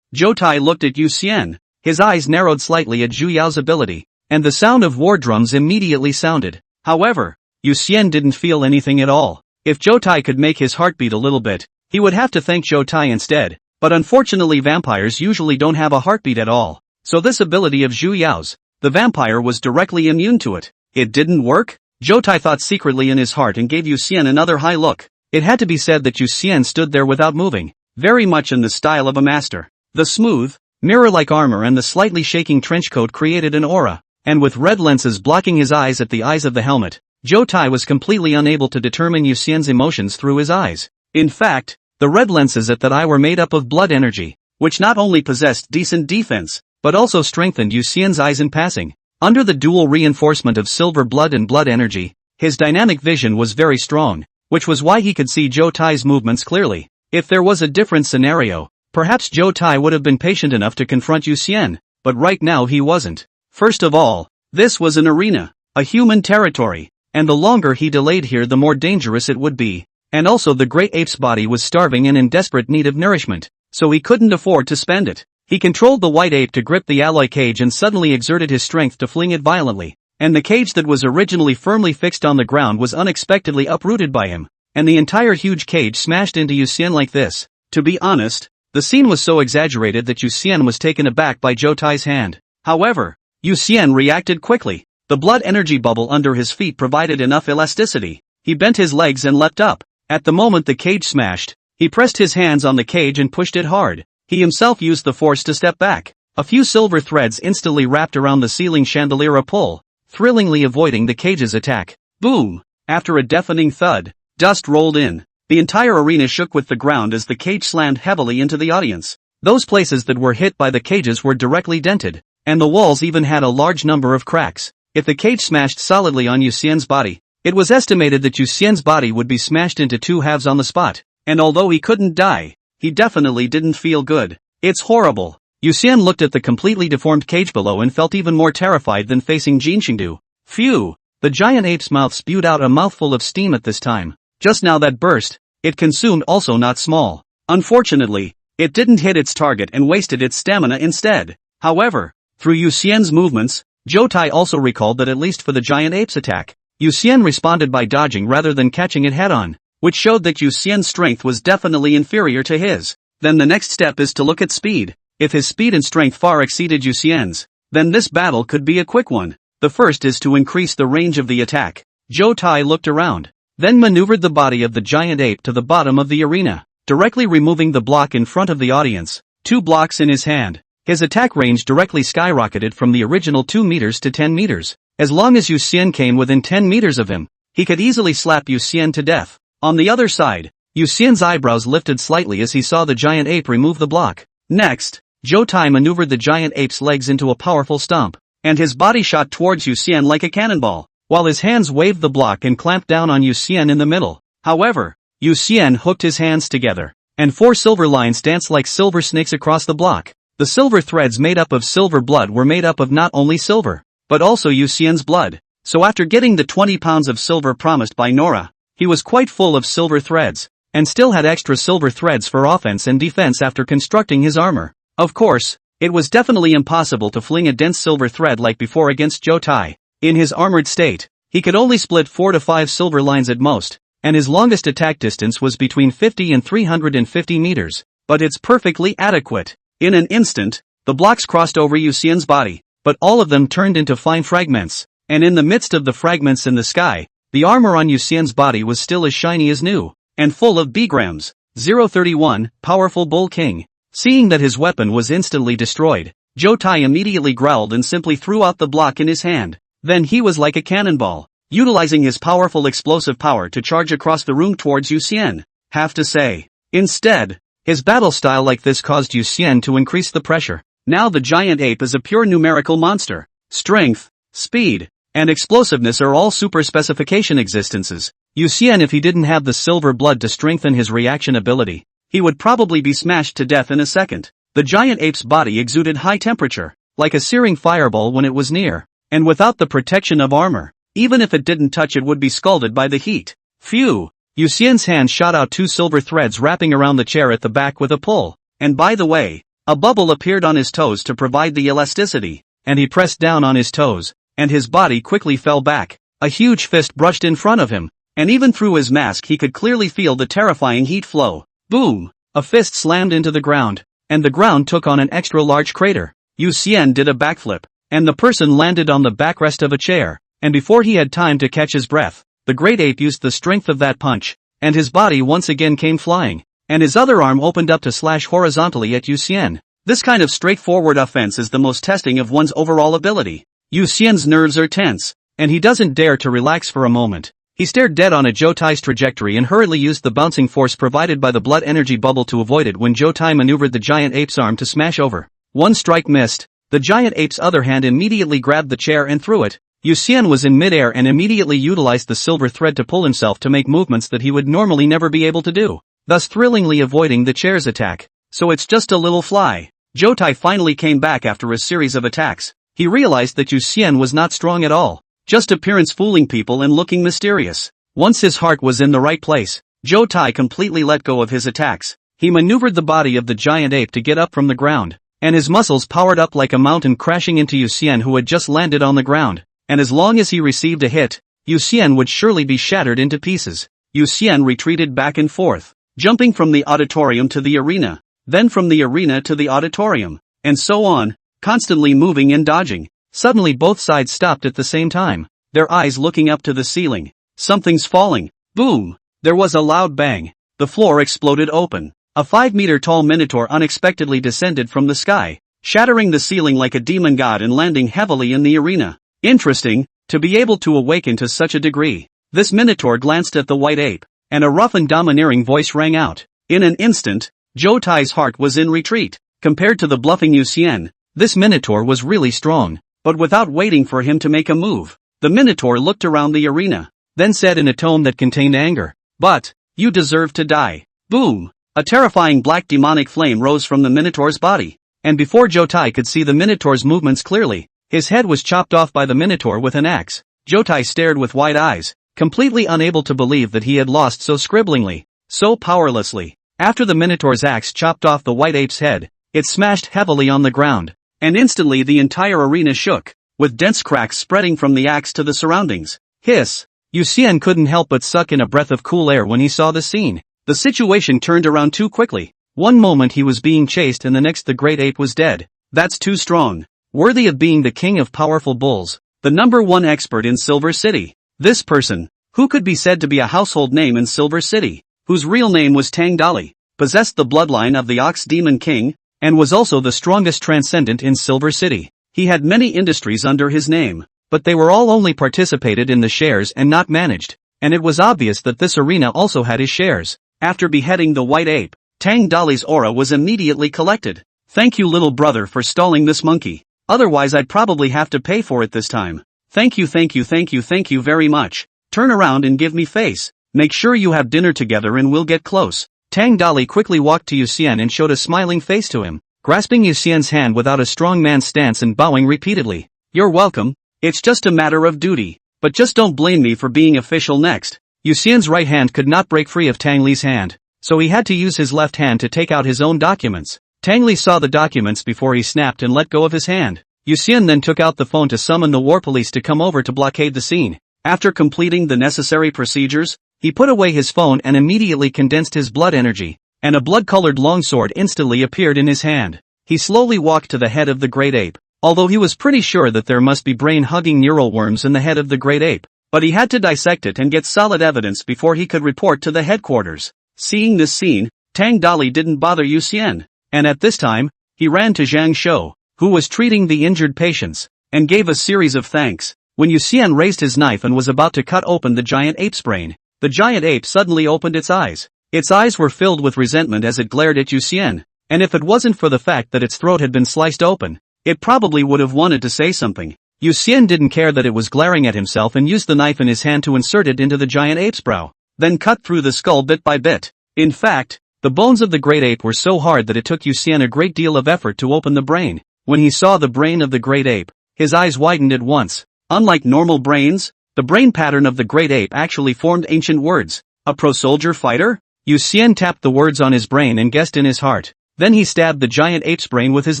Zhou Tai looked at Yu Xian, his eyes narrowed slightly at Zhu Yao's ability, and the sound of war drums immediately sounded. However, Yu Xian didn't feel anything at all. If Zhou Tai could make his heart beat a little bit, he would have to thank Zhou Tai instead, but unfortunately vampires usually don't have a heartbeat at all, so this ability of Zhu Yao's, the vampire was directly immune to it. It didn't work? Zhou Tai thought secretly in his heart and gave Yu Xian another high look. It had to be said that Yu Xian stood there without moving, very much in the style of a master. The smooth, mirror-like armor and the slightly shaking trenchcoat created an aura, and with red lenses blocking his eyes at the eyes of the helmet, Zhou Tai was completely unable to determine Yu Xian's emotions through his eyes. In fact, the red lenses at that eye were made up of blood energy, which not only possessed decent defense, but also strengthened Yu Xian's eyes in passing. Under the dual reinforcement of silver blood and blood energy, his dynamic vision was very strong, which was why he could see Zhou Tai's movements clearly. If there was a different scenario, perhaps Zhou Tai would have been patient enough to confront Yu Xian, but right now he wasn't. First of all, this was an arena, a human territory, and the longer he delayed here the more dangerous it would be. And also the great ape's body was starving and in desperate need of nourishment, so he couldn't afford to spend it. He controlled the white ape to grip the alloy cage and suddenly exerted his strength to fling it violently, and the cage that was originally firmly fixed on the ground was unexpectedly uprooted by him, and the entire huge cage smashed into Yu Xian like this. To be honest, the scene was so exaggerated that Yu Xian was taken aback by Zhou Tai's hand. However, Yu Xian reacted quickly. The blood energy bubble under his feet provided enough elasticity. He bent his legs and leapt up. At the moment the cage smashed, he pressed his hands on the cage and pushed it hard. He himself used the force to step back. A few silver threads instantly wrapped around the ceiling chandelier a pull, thrillingly avoiding the cage's attack. Boom! After a deafening thud, dust rolled in. The entire arena shook with the ground as the cage slammed heavily into the audience. Those places that were hit by the cages were directly dented, and the walls even had a large number of cracks. If the cage smashed solidly on Yu Xian's body, it was estimated that Yu Xian's body would be smashed into 2 halves on the spot, and although he couldn't die, he definitely didn't feel good. It's horrible. Yu Xian looked at the completely deformed cage below and felt even more terrified than facing Jin Xingdu. Phew! The giant ape's mouth spewed out a mouthful of steam at this time. Just now that burst, it consumed also not small. Unfortunately, it didn't hit its target and wasted its stamina instead. However, through Yu Xian's movements, Zhou Tai also recalled that at least for the giant ape's attack, Yu Xian responded by dodging rather than catching it head-on, which showed that Yu Xian's strength was definitely inferior to his. Then the next step is to look at speed. If his speed and strength far exceeded Yu Xian's, then this battle could be a quick one. The first is to increase the range of the attack. Zhou Tai looked around, then maneuvered the body of the giant ape to the bottom of the arena, directly removing the block in front of the audience. 2 blocks in his hand. His attack range directly skyrocketed from the original 2 meters to 10 meters. As long as Yu Xian came within 10 meters of him, he could easily slap Yu Xian to death. On the other side, Yu Xian's eyebrows lifted slightly as he saw the giant ape remove the block. Next, Zhou Tai maneuvered the giant ape's legs into a powerful stomp, and his body shot towards Yu Xian like a cannonball, while his hands waved the block and clamped down on Yu Xian in the middle. However, Yu Xian hooked his hands together, and 4 silver lines danced like silver snakes across the block. The silver threads made up of silver blood were made up of not only silver, but also Yu Xian's blood. So after getting the 20 pounds of silver promised by Nora, he was quite full of silver threads, and still had extra silver threads for offense and defense after constructing his armor. Of course, it was definitely impossible to fling a dense silver thread like before against Zhou Tai. In his armored state, he could only split 4 to 5 silver lines at most, and his longest attack distance was between 50 and 350 meters, but it's perfectly adequate. In an instant, the blocks crossed over Yu Xian's body, but all of them turned into fine fragments, and in the midst of the fragments in the sky, the armor on Yu Xian's body was still as shiny as new, and full of bigrams. 031, Powerful Bull King. Seeing that his weapon was instantly destroyed, Zhou Tai immediately growled and simply threw out the block in his hand. Then he was like a cannonball, utilizing his powerful explosive power to charge across the room towards Yu Xian. Have to say, instead, his battle style like this caused Yu Xian to increase the pressure. Now the giant ape is a pure numerical monster. Strength, speed, and explosiveness are all super specification existences. Yu Xian, if he didn't have the silver blood to strengthen his reaction ability, he would probably be smashed to death in a second. The giant ape's body exuded high temperature, like a searing fireball when it was near, and without the protection of armor, even if it didn't touch it would be scalded by the heat. Phew! Yu Xian's hand shot out 2 silver threads wrapping around the chair at the back with a pull, and by the way, a bubble appeared on his toes to provide the elasticity, and he pressed down on his toes, and his body quickly fell back. A huge fist brushed in front of him, and even through his mask he could clearly feel the terrifying heat flow. Boom! A fist slammed into the ground, and the ground took on an extra large crater. Yu Xian did a backflip, and the person landed on the backrest of a chair, and before he had time to catch his breath, the great ape used the strength of that punch, and his body once again came flying, and his other arm opened up to slash horizontally at Yu Xian. This kind of straightforward offense is the most testing of one's overall ability. Yu Xian's nerves are tense, and he doesn't dare to relax for a moment. He stared dead on at Zhou Tai's trajectory and hurriedly used the bouncing force provided by the blood energy bubble to avoid it when Zhou Tai maneuvered the giant ape's arm to smash over. One strike missed. The giant ape's other hand immediately grabbed the chair and threw it. Yu Xian was in midair and immediately utilized the silver thread to pull himself to make movements that he would normally never be able to do, thus thrillingly avoiding the chair's attack. So it's just a little fly. Zhou Tai finally came back after a series of attacks. He realized that Yu Xian was not strong at all, just appearance fooling people and looking mysterious. Once his heart was in the right place, Zhou Tai completely let go of his attacks. He maneuvered the body of the giant ape to get up from the ground, and his muscles powered up like a mountain crashing into Yu Xian, who had just landed on the ground. And as long as he received a hit, Yu Xian would surely be shattered into pieces. Yu Xian retreated back and forth, jumping from the auditorium to the arena, then from the arena to the auditorium, and so on, constantly moving and dodging. Suddenly both sides stopped at the same time, their eyes looking up to the ceiling. Something's falling. Boom! There was a loud bang. The floor exploded open. A 5-meter-tall minotaur unexpectedly descended from the sky, shattering the ceiling like a demon god and landing heavily in the arena. Interesting, to be able to awaken to such a degree. This minotaur glanced at the white ape, and a rough and domineering voice rang out. In an instant, Zhou Tai's heart was in retreat. Compared to the bluffing Yu Xian, this minotaur was really strong. But without waiting for him to make a move, the minotaur looked around the arena, then said in a tone that contained anger, "But, you deserve to die." Boom! A terrifying black demonic flame rose from the minotaur's body, and before Zhou Tai could see the minotaur's movements clearly, his head was chopped off by the minotaur with an axe. Zhou Tai stared with wide eyes, completely unable to believe that he had lost so scribblingly, so powerlessly. After the Minotaur's axe chopped off the white ape's head, it smashed heavily on the ground, and instantly the entire arena shook, with dense cracks spreading from the axe to the surroundings. Hiss! Yuxian couldn't help but suck in a breath of cool air when he saw the scene. The situation turned around too quickly. One moment he was being chased and the next the great ape was dead. That's too strong. Worthy of being the king of powerful bulls, the #1 expert in Silver City. This person, who could be said to be a household name in Silver City, whose real name was Tang Dali, possessed the bloodline of the Ox Demon King, and was also the strongest transcendent in Silver City. He had many industries under his name, but they were all only participated in the shares and not managed, and it was obvious that this arena also had his shares. After beheading the white ape, Tang Dali's aura was immediately collected. Thank you little brother for stalling this monkey. Otherwise I'd probably have to pay for it this time. Thank you very much. Turn around and give me face. Make sure you have dinner together and we'll get close. Tang Dali quickly walked to Yuxian and showed a smiling face to him, grasping Yuxian's hand without a strong man's stance and bowing repeatedly. You're welcome. It's just a matter of duty. But just don't blame me for being official next. Yuxian's right hand could not break free of Tang Li's hand, so he had to use his left hand to take out his own documents. Tang Li saw the documents before he snapped and let go of his hand. Yuxian then took out the phone to summon the war police to come over to blockade the scene. After completing the necessary procedures, he put away his phone and immediately condensed his blood energy, and a blood-colored longsword instantly appeared in his hand. He slowly walked to the head of the great ape, although he was pretty sure that there must be brain-hugging neural worms in the head of the great ape, but he had to dissect it and get solid evidence before he could report to the headquarters. Seeing this scene, Tang Dali didn't bother Yuxian, and at this time, he ran to Zhang Shou, who was treating the injured patients, and gave a series of thanks. When Yuxian raised his knife and was about to cut open the giant ape's brain, the giant ape suddenly opened its eyes. Its eyes were filled with resentment as it glared at Yuxian, and if it wasn't for the fact that its throat had been sliced open, it probably would have wanted to say something. Yuxian didn't care that it was glaring at himself and used the knife in his hand to insert it into the giant ape's brow, then cut through the skull bit by bit. In fact, the bones of the great ape were so hard that it took Yuxian a great deal of effort to open the brain. When he saw the brain of the great ape, his eyes widened at once. Unlike normal brains, the brain pattern of the great ape actually formed ancient words. A pro-soldier fighter? Yuxian tapped the words on his brain and guessed in his heart. Then he stabbed the giant ape's brain with his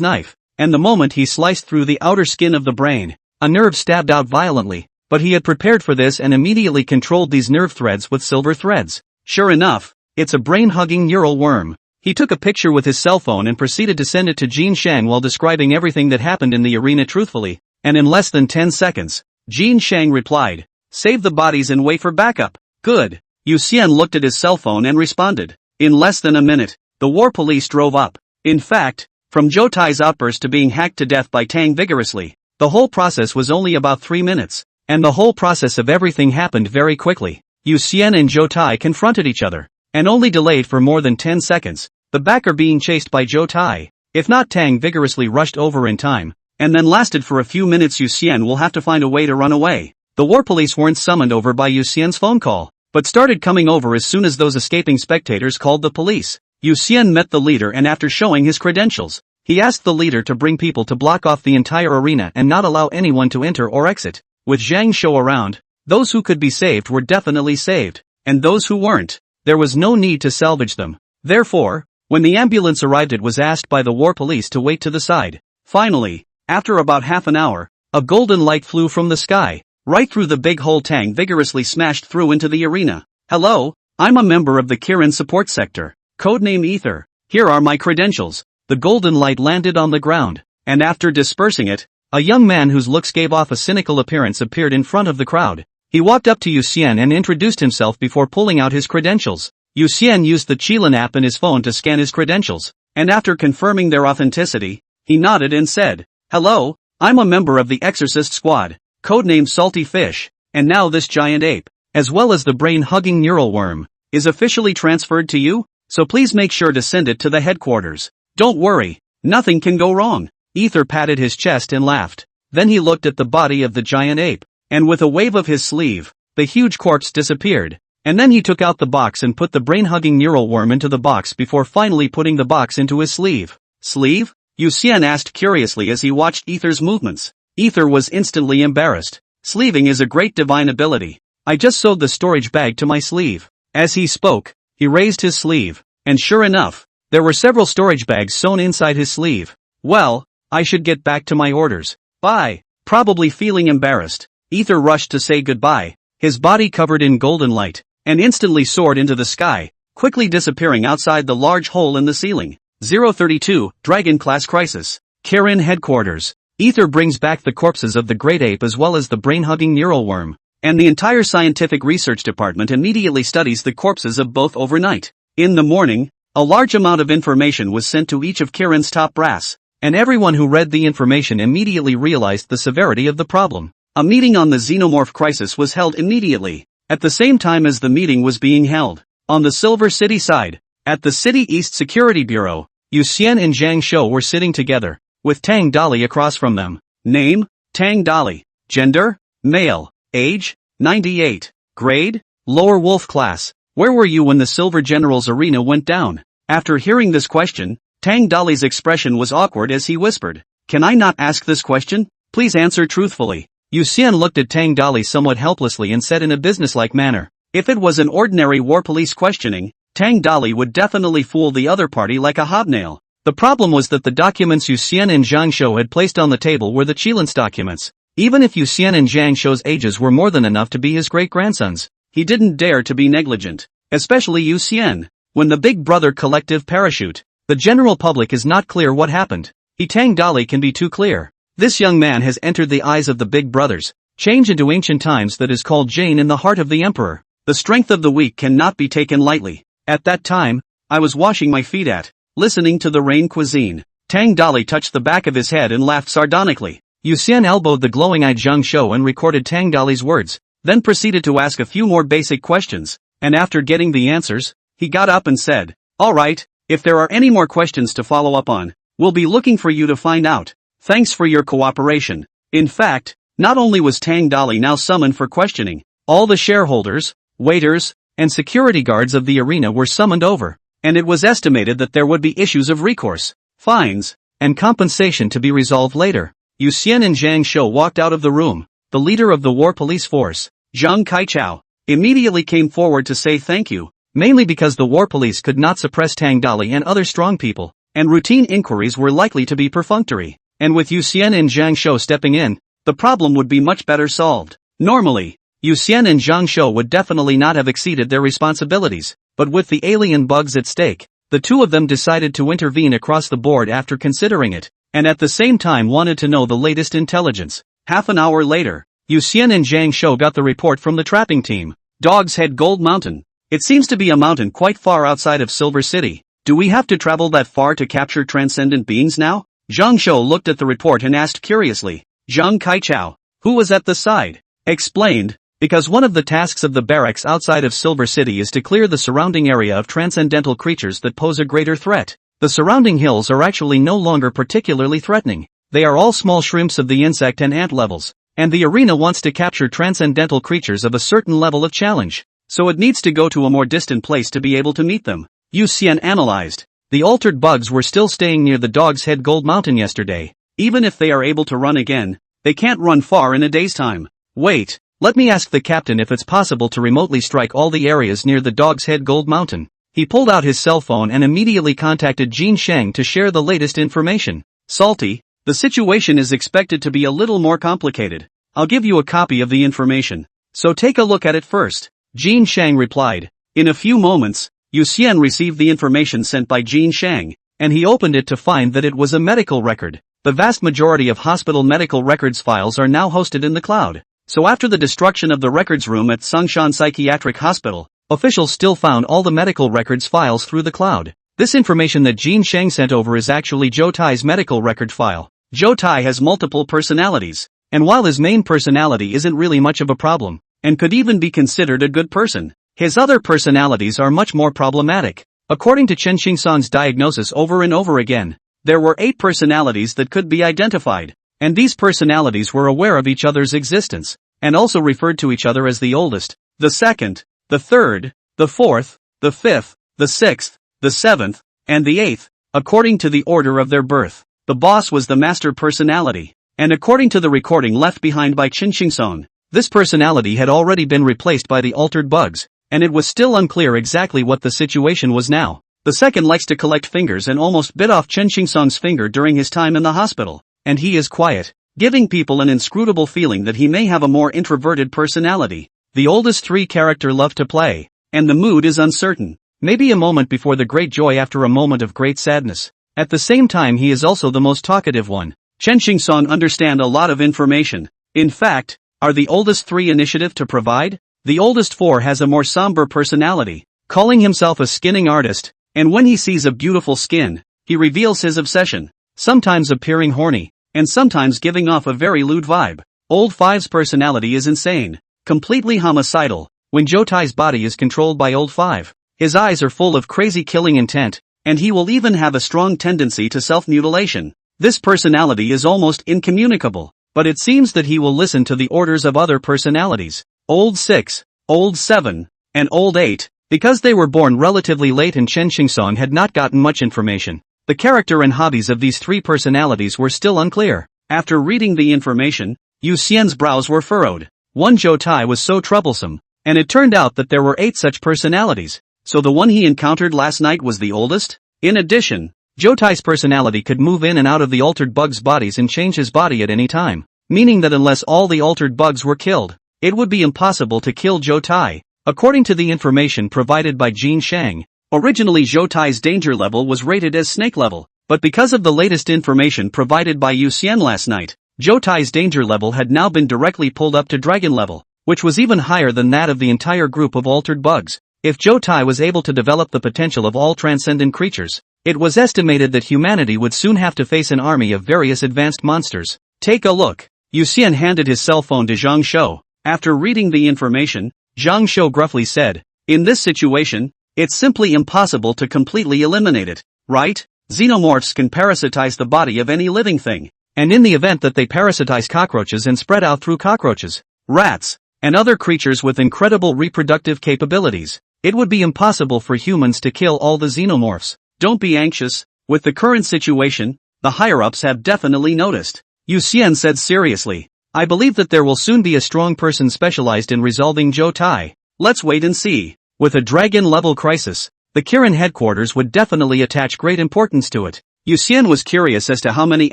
knife, and the moment he sliced through the outer skin of the brain, a nerve stabbed out violently, but he had prepared for this and immediately controlled these nerve threads with silver threads. Sure enough, it's a brain-hugging neural worm. He took a picture with his cell phone and proceeded to send it to Jin Shang while describing everything that happened in the arena truthfully, and in less than 10 seconds, Jin Shang replied, "Save the bodies and wait for backup." Good. Yuxian looked at his cell phone and responded. In less than a minute, the war police drove up. In fact, from Zhou Tai's outburst to being hacked to death by Tang vigorously, the whole process was only about 3 minutes, and the whole process of everything happened very quickly. Yuxian and Zhou Tai confronted each other, and only delayed for more than 10 seconds. The backer being chased by Zhou Tai, if not Tang vigorously rushed over in time, and then lasted for a few minutes. Yuxian will have to find a way to run away. The war police weren't summoned over by Yuxian's phone call, but started coming over as soon as those escaping spectators called the police. Yuxian met the leader and after showing his credentials, he asked the leader to bring people to block off the entire arena and not allow anyone to enter or exit. With Zhang Shou around, those who could be saved were definitely saved, and those who weren't, there was no need to salvage them. Therefore, when the ambulance arrived, it was asked by the war police to wait to the side. Finally, after about half an hour, a golden light flew from the sky, right through the big hole Tang vigorously smashed through into the arena. Hello, I'm a member of the Kirin support sector, codename Ether. Here are my credentials. The golden light landed on the ground, and after dispersing it, a young man whose looks gave off a cynical appearance appeared in front of the crowd. He walked up to Yuxian and introduced himself before pulling out his credentials. Yuxian used the Qilin app in his phone to scan his credentials, and after confirming their authenticity, he nodded and said, "Hello, I'm a member of the Exorcist Squad, codename Salty Fish, and now this giant ape, as well as the brain-hugging neural worm, is officially transferred to you, so please make sure to send it to the headquarters. Don't worry, nothing can go wrong." Ether patted his chest and laughed. Then he looked at the body of the giant ape, and with a wave of his sleeve, the huge corpse disappeared. And then he took out the box and put the brain-hugging neural worm into the box before finally putting the box into his sleeve. Sleeve? Yuxian asked curiously as he watched Ether's movements. Ether was instantly embarrassed. Sleeving is a great divine ability. I just sewed the storage bag to my sleeve. As he spoke, he raised his sleeve, and sure enough, there were several storage bags sewn inside his sleeve. Well, I should get back to my orders. Bye. Probably feeling embarrassed, Ether rushed to say goodbye, his body covered in golden light, and instantly soared into the sky, quickly disappearing outside the large hole in the ceiling. 032, Dragon Class Crisis. Kirin Headquarters. Ether brings back the corpses of the great ape as well as the brain-hugging neural worm, and the entire scientific research department immediately studies the corpses of both overnight. In the morning, a large amount of information was sent to each of Kirin's top brass, and everyone who read the information immediately realized the severity of the problem. A meeting on the xenomorph crisis was held immediately, at the same time as the meeting was being held. On the Silver City side, at the City East Security Bureau, Yu Xian and Zhang Shou were sitting together, with Tang Dali across from them. Name, Tang Dali. Gender, male. Age, 98. Grade, lower wolf class. Where were you when the Silver General's arena went down? After hearing this question, Tang Dali's expression was awkward as he whispered, "Can I not ask this question? Please answer truthfully." Yu Xian looked at Tang Dali somewhat helplessly and said in a businesslike manner, "If it was an ordinary war police questioning, Tang Dali would definitely fool the other party like a hobnail. The problem was that the documents Yu Xian and Zhang Shou had placed on the table were the Qilins documents. Even if Yu Xian and Zhang Shou's ages were more than enough to be his great-grandsons, he didn't dare to be negligent, especially Yu Xian. When the Big Brother collective parachute, the general public is not clear what happened. Tang Dali can be too clear. This young man has entered the eyes of the Big Brothers, change into ancient times that is called Jane in the heart of the Emperor. The strength of the weak cannot be taken lightly. At that time, I was washing my feet listening to the rain cuisine. Tang Dali touched the back of his head and laughed sardonically. Yu Xian elbowed the glowing-eyed Zhang Shou and recorded Tang Dali's words, then proceeded to ask a few more basic questions, and after getting the answers, he got up and said, "Alright, if there are any more questions to follow up on, we'll be looking for you to find out. Thanks for your cooperation." In fact, not only was Tang Dali now summoned for questioning, all the shareholders, waiters, and security guards of the arena were summoned over, and it was estimated that there would be issues of recourse, fines, and compensation to be resolved later. Yu Xian and Zhang Shou walked out of the room. The leader of the war police force, Zhang Kaichao, immediately came forward to say thank you, mainly because the war police could not suppress Tang Dali and other strong people, and routine inquiries were likely to be perfunctory, and with Yu Xian and Zhang Shou stepping in, the problem would be much better solved. Normally, Yu Xian and Zhang Shou would definitely not have exceeded their responsibilities, but with the alien bugs at stake, the two of them decided to intervene across the board after considering it, and at the same time wanted to know the latest intelligence. Half an hour later, Yu Xian and Zhang Shou got the report from the trapping team. Dog's Head Gold Mountain. It seems to be a mountain quite far outside of Silver City. Do we have to travel that far to capture transcendent beings now? Zhang Shou looked at the report and asked curiously. Zhang Kaichao, who was at the side, explained, because one of the tasks of the barracks outside of Silver City is to clear the surrounding area of transcendental creatures that pose a greater threat. The surrounding hills are actually no longer particularly threatening. They are all small shrimps of the insect and ant levels, and the arena wants to capture transcendental creatures of a certain level of challenge, so it needs to go to a more distant place to be able to meet them. Yu Xian analyzed. The altered bugs were still staying near the Dog's Head Gold Mountain yesterday. Even if they are able to run again, they can't run far in a day's time. Wait. Let me ask the captain if it's possible to remotely strike all the areas near the Dog's Head Gold Mountain. He pulled out his cell phone and immediately contacted Jin Sheng to share the latest information. Salty, the situation is expected to be a little more complicated. I'll give you a copy of the information, so take a look at it first. Jin Sheng replied. In a few moments, Yu Xian received the information sent by Jin Sheng, and he opened it to find that it was a medical record. The vast majority of hospital medical records files are now hosted in the cloud. So after the destruction of the records room at Songshan Psychiatric Hospital, officials still found all the medical records files through the cloud. This information that Jin Sheng sent over is actually Zhou Tai's medical record file. Zhou Tai has multiple personalities, and while his main personality isn't really much of a problem, and could even be considered a good person, his other personalities are much more problematic. According to Chen Xingsan's diagnosis over and over again, there were 8 personalities that could be identified. And these personalities were aware of each other's existence, and also referred to each other as the oldest, the second, the third, the fourth, the fifth, the sixth, the seventh, and the eighth, according to the order of their birth. The boss was the master personality, and according to the recording left behind by Chen Xingsan, this personality had already been replaced by the altered bugs, and it was still unclear exactly what the situation was now. The second likes to collect fingers and almost bit off Chen Xingsong's finger during his time in the hospital. And he is quiet, giving people an inscrutable feeling that he may have a more introverted personality. The oldest three character love to play, and the mood is uncertain. Maybe a moment before the great joy after a moment of great sadness. At the same time he is also the most talkative one. Chen Xingsong understand a lot of information. In fact, are the oldest three initiative to provide? The oldest four has a more somber personality, calling himself a skinning artist, and when he sees a beautiful skin, he reveals his obsession, sometimes appearing horny, and sometimes giving off a very lewd vibe. Old Five's personality is insane, completely homicidal. When Zhou Tai's body is controlled by Old Five, his eyes are full of crazy killing intent, and he will even have a strong tendency to self-mutilation. This personality is almost incommunicable, but it seems that he will listen to the orders of other personalities. Old 6, Old 7, and Old 8, because they were born relatively late and Chen Xingsong had not gotten much information. The character and hobbies of these three personalities were still unclear. After reading the information, Yu Xian's brows were furrowed. One Zhou Tai was so troublesome, and it turned out that there were 8 such personalities. So the one he encountered last night was the oldest? In addition, Zhou Tai's personality could move in and out of the altered bugs' bodies and change his body at any time, meaning that unless all the altered bugs were killed, it would be impossible to kill Zhou Tai. According to the information provided by Jin Shang, originally Zhou Tai's danger level was rated as snake level, but because of the latest information provided by Yu Xian last night, Zhou Tai's danger level had now been directly pulled up to dragon level, which was even higher than that of the entire group of altered bugs. If Zhou Tai was able to develop the potential of all transcendent creatures, it was estimated that humanity would soon have to face an army of various advanced monsters. Take a look. Yu Xian handed his cell phone to Zhang Shou. After reading the information, Zhang Shou gruffly said, "In this situation, it's simply impossible to completely eliminate it, right? Xenomorphs can parasitize the body of any living thing, and in the event that they parasitize cockroaches and spread out through cockroaches, rats, and other creatures with incredible reproductive capabilities, it would be impossible for humans to kill all the xenomorphs. Don't be anxious, with the current situation, the higher-ups have definitely noticed," Yu Xian said seriously. "I believe that there will soon be a strong person specialized in resolving Zhou Tai. Let's wait and see." With a dragon-level crisis, the Kirin headquarters would definitely attach great importance to it. Yu Xian was curious as to how many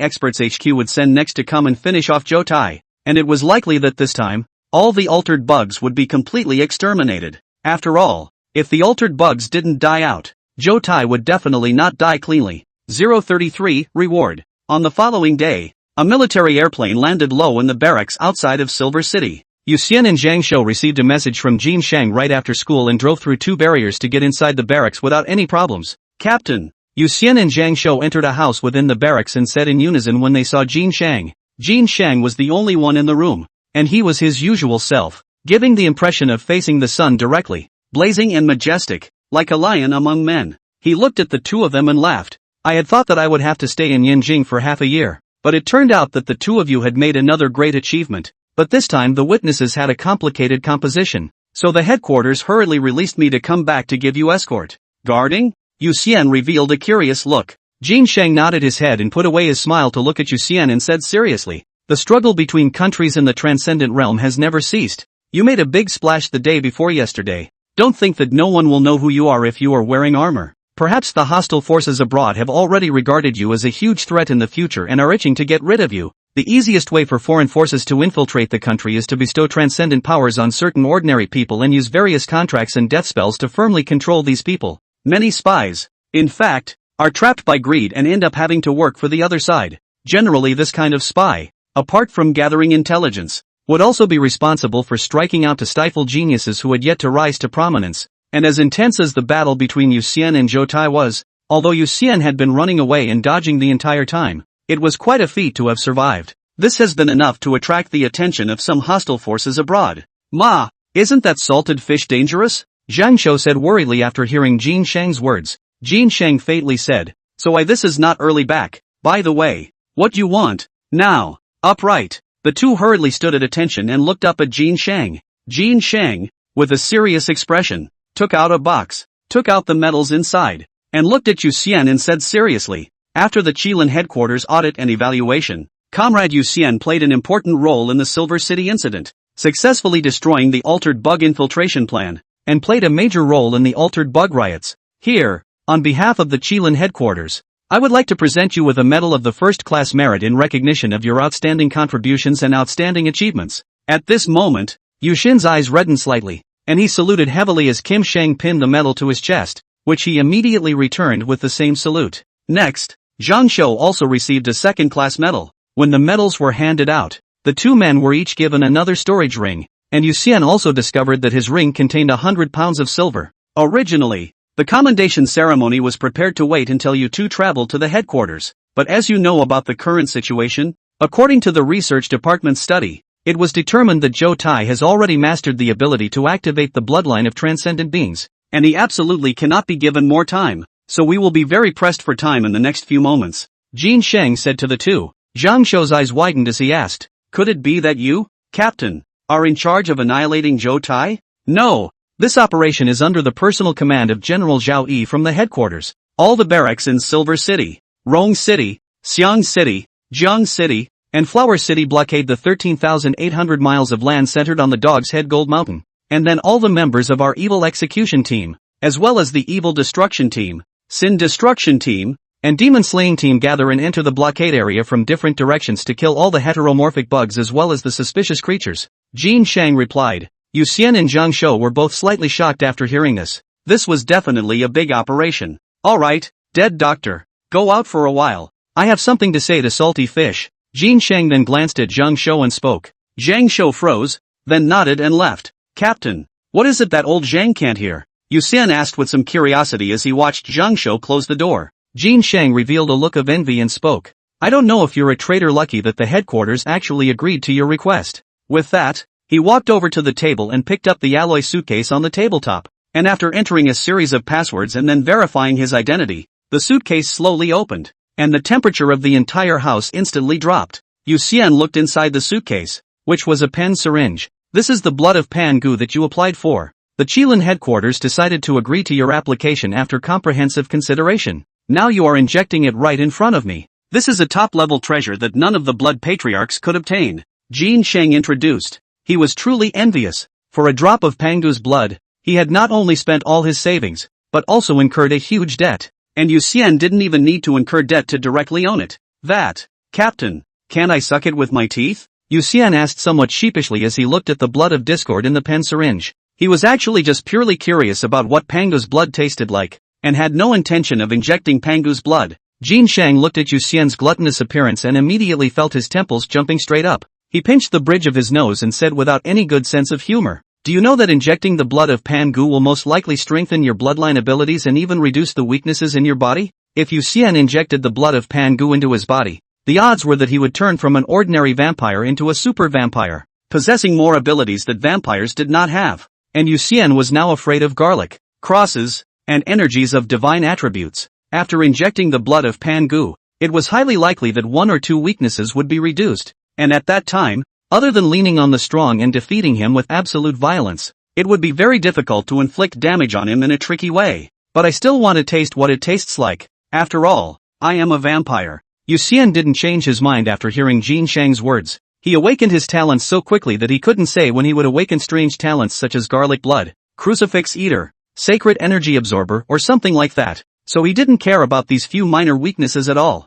experts HQ would send next to come and finish off Zhou Tai, and it was likely that this time, all the altered bugs would be completely exterminated. After all, if the altered bugs didn't die out, Zhou Tai would definitely not die cleanly. 033, Reward. On the following day, a military airplane landed low in the barracks outside of Silver City. Yu Xian and Zhang Shou received a message from Jin Shang right after school and drove through 2 barriers to get inside the barracks without any problems. "Captain." Yu Xian and Zhang Shou entered a house within the barracks and said in unison when they saw Jin Shang. Jin Shang was the only one in the room, and he was his usual self, giving the impression of facing the sun directly, blazing and majestic, like a lion among men. He looked at the two of them and laughed. "I had thought that I would have to stay in Yanjing for half a year, but it turned out that the two of you had made another great achievement. But this time the witnesses had a complicated composition, so the headquarters hurriedly released me to come back to give you escort." "Guarding?" Yu Xian revealed a curious look. Jin Shang nodded his head and put away his smile to look at Yu Xian and said seriously, "The struggle between countries in the transcendent realm has never ceased. You made a big splash the day before yesterday. Don't think that no one will know who you are if you are wearing armor. Perhaps the hostile forces abroad have already regarded you as a huge threat in the future and are itching to get rid of you. The easiest way for foreign forces to infiltrate the country is to bestow transcendent powers on certain ordinary people and use various contracts and death spells to firmly control these people. Many spies, in fact, are trapped by greed and end up having to work for the other side. Generally this kind of spy, apart from gathering intelligence, would also be responsible for striking out to stifle geniuses who had yet to rise to prominence. And as intense as the battle between Yu Xian and Zhou Tai was, although Yu Xian had been running away and dodging the entire time, it was quite a feat to have survived. This has been enough to attract the attention of some hostile forces abroad. "Ma, isn't that salted fish dangerous?" Zhang Shou said worriedly after hearing Jin Shang's words. Jin Shang faintly said, "So this is not early back. By the way, what you want? Now, upright." The two hurriedly stood at attention and looked up at Jin Shang. Jin Shang, with a serious expression, took out a box, took out the metals inside, and looked at Yu Xian and said seriously, "After the Qilin headquarters audit and evaluation, Comrade Yu Xian played an important role in the Silver City incident, successfully destroying the altered bug infiltration plan, and played a major role in the altered bug riots. Here, On behalf of the Qilin headquarters, I would like to present you with a medal of the first-class merit in recognition of your outstanding contributions and outstanding achievements. At this moment, Yu Xin's eyes reddened slightly, and he saluted heavily as Kim Sheng pinned the medal to his chest, which he immediately returned with the same salute. Next, Zhang Shou also received a second-class medal. When the medals were handed out, the two men were each given another storage ring, and Yu Xian also discovered that his ring contained 100 pounds of silver. Originally, the commendation ceremony was prepared to wait until you two traveled to the headquarters, but as you know about the current situation, according to the research department's study, it was determined that Zhou Tai has already mastered the ability to activate the bloodline of transcendent beings, and he absolutely cannot be given more time, so we will be very pressed for time in the next few moments. Jin Sheng said to the two. Zhang Shou's eyes widened as he asked, could it be that you, Captain, are in charge of annihilating Zhou Tai? No, this operation is under the personal command of General Zhao Yi from the headquarters. All the barracks in Silver City, Rong City, Xiang City, Jiang City, and Flower City blockade the 13,800 miles of land centered on the Dog's Head Gold Mountain, and then all the members of our evil execution team, as well as the evil destruction team, sin destruction team, and demon slaying team gather and enter the blockade area from different directions to kill all the heteromorphic bugs as well as the suspicious creatures. Jin Sheng replied. Yu Xian and Zhang Shou were both slightly shocked after hearing this. This was definitely a big operation. Alright, dead doctor, go out for a while. I have something to say to Salty Fish. Jin Sheng then glanced at Zhang Shou and spoke. Zhang Shou froze, then nodded and left. Captain, what is it that old Zhang can't hear? Yu Xian asked with some curiosity as he watched Zhang Shou close the door. Jin Sheng revealed a look of envy and spoke. I don't know if you're a traitor lucky that the headquarters actually agreed to your request. With that, he walked over to the table and picked up the alloy suitcase on the tabletop, and after entering a series of passwords and then verifying his identity, the suitcase slowly opened, and the temperature of the entire house instantly dropped. Yu Xian looked inside the suitcase, which was a pen syringe. This is the blood of Pan Gu that you applied for. The Qilin headquarters decided to agree to your application after comprehensive consideration. Now you are injecting it right in front of me. This is a top-level treasure that none of the blood patriarchs could obtain. Jin Sheng introduced. He was truly envious. For a drop of Pangu's blood, he had not only spent all his savings, but also incurred a huge debt. And Yu Xian didn't even need to incur debt to directly own it. That, Captain, can I suck it with my teeth? Yu Xian asked somewhat sheepishly as he looked at the blood of discord in the pen syringe. He was actually just purely curious about what Pangu's blood tasted like, and had no intention of injecting Pangu's blood. Jin Sheng looked at Yu Xian's gluttonous appearance and immediately felt his temples jumping straight up. He pinched the bridge of his nose and said without any good sense of humor, do you know that injecting the blood of Pan Gu will most likely strengthen your bloodline abilities and even reduce the weaknesses in your body? If Yu Xian injected the blood of Pan Gu into his body, the odds were that he would turn from an ordinary vampire into a super vampire, possessing more abilities that vampires did not have. And Yu Xian was now afraid of garlic, crosses, and energies of divine attributes. After injecting the blood of Pan Gu, it was highly likely that one or two weaknesses would be reduced, and at that time, other than leaning on the strong and defeating him with absolute violence, it would be very difficult to inflict damage on him in a tricky way. But I still want to taste what it tastes like. After all, I am a vampire. Yu Xian didn't change his mind after hearing Jin Sheng's words. He awakened his talents so quickly that he couldn't say when he would awaken strange talents such as garlic blood, crucifix eater, sacred energy absorber or something like that. So he didn't care about these few minor weaknesses at all.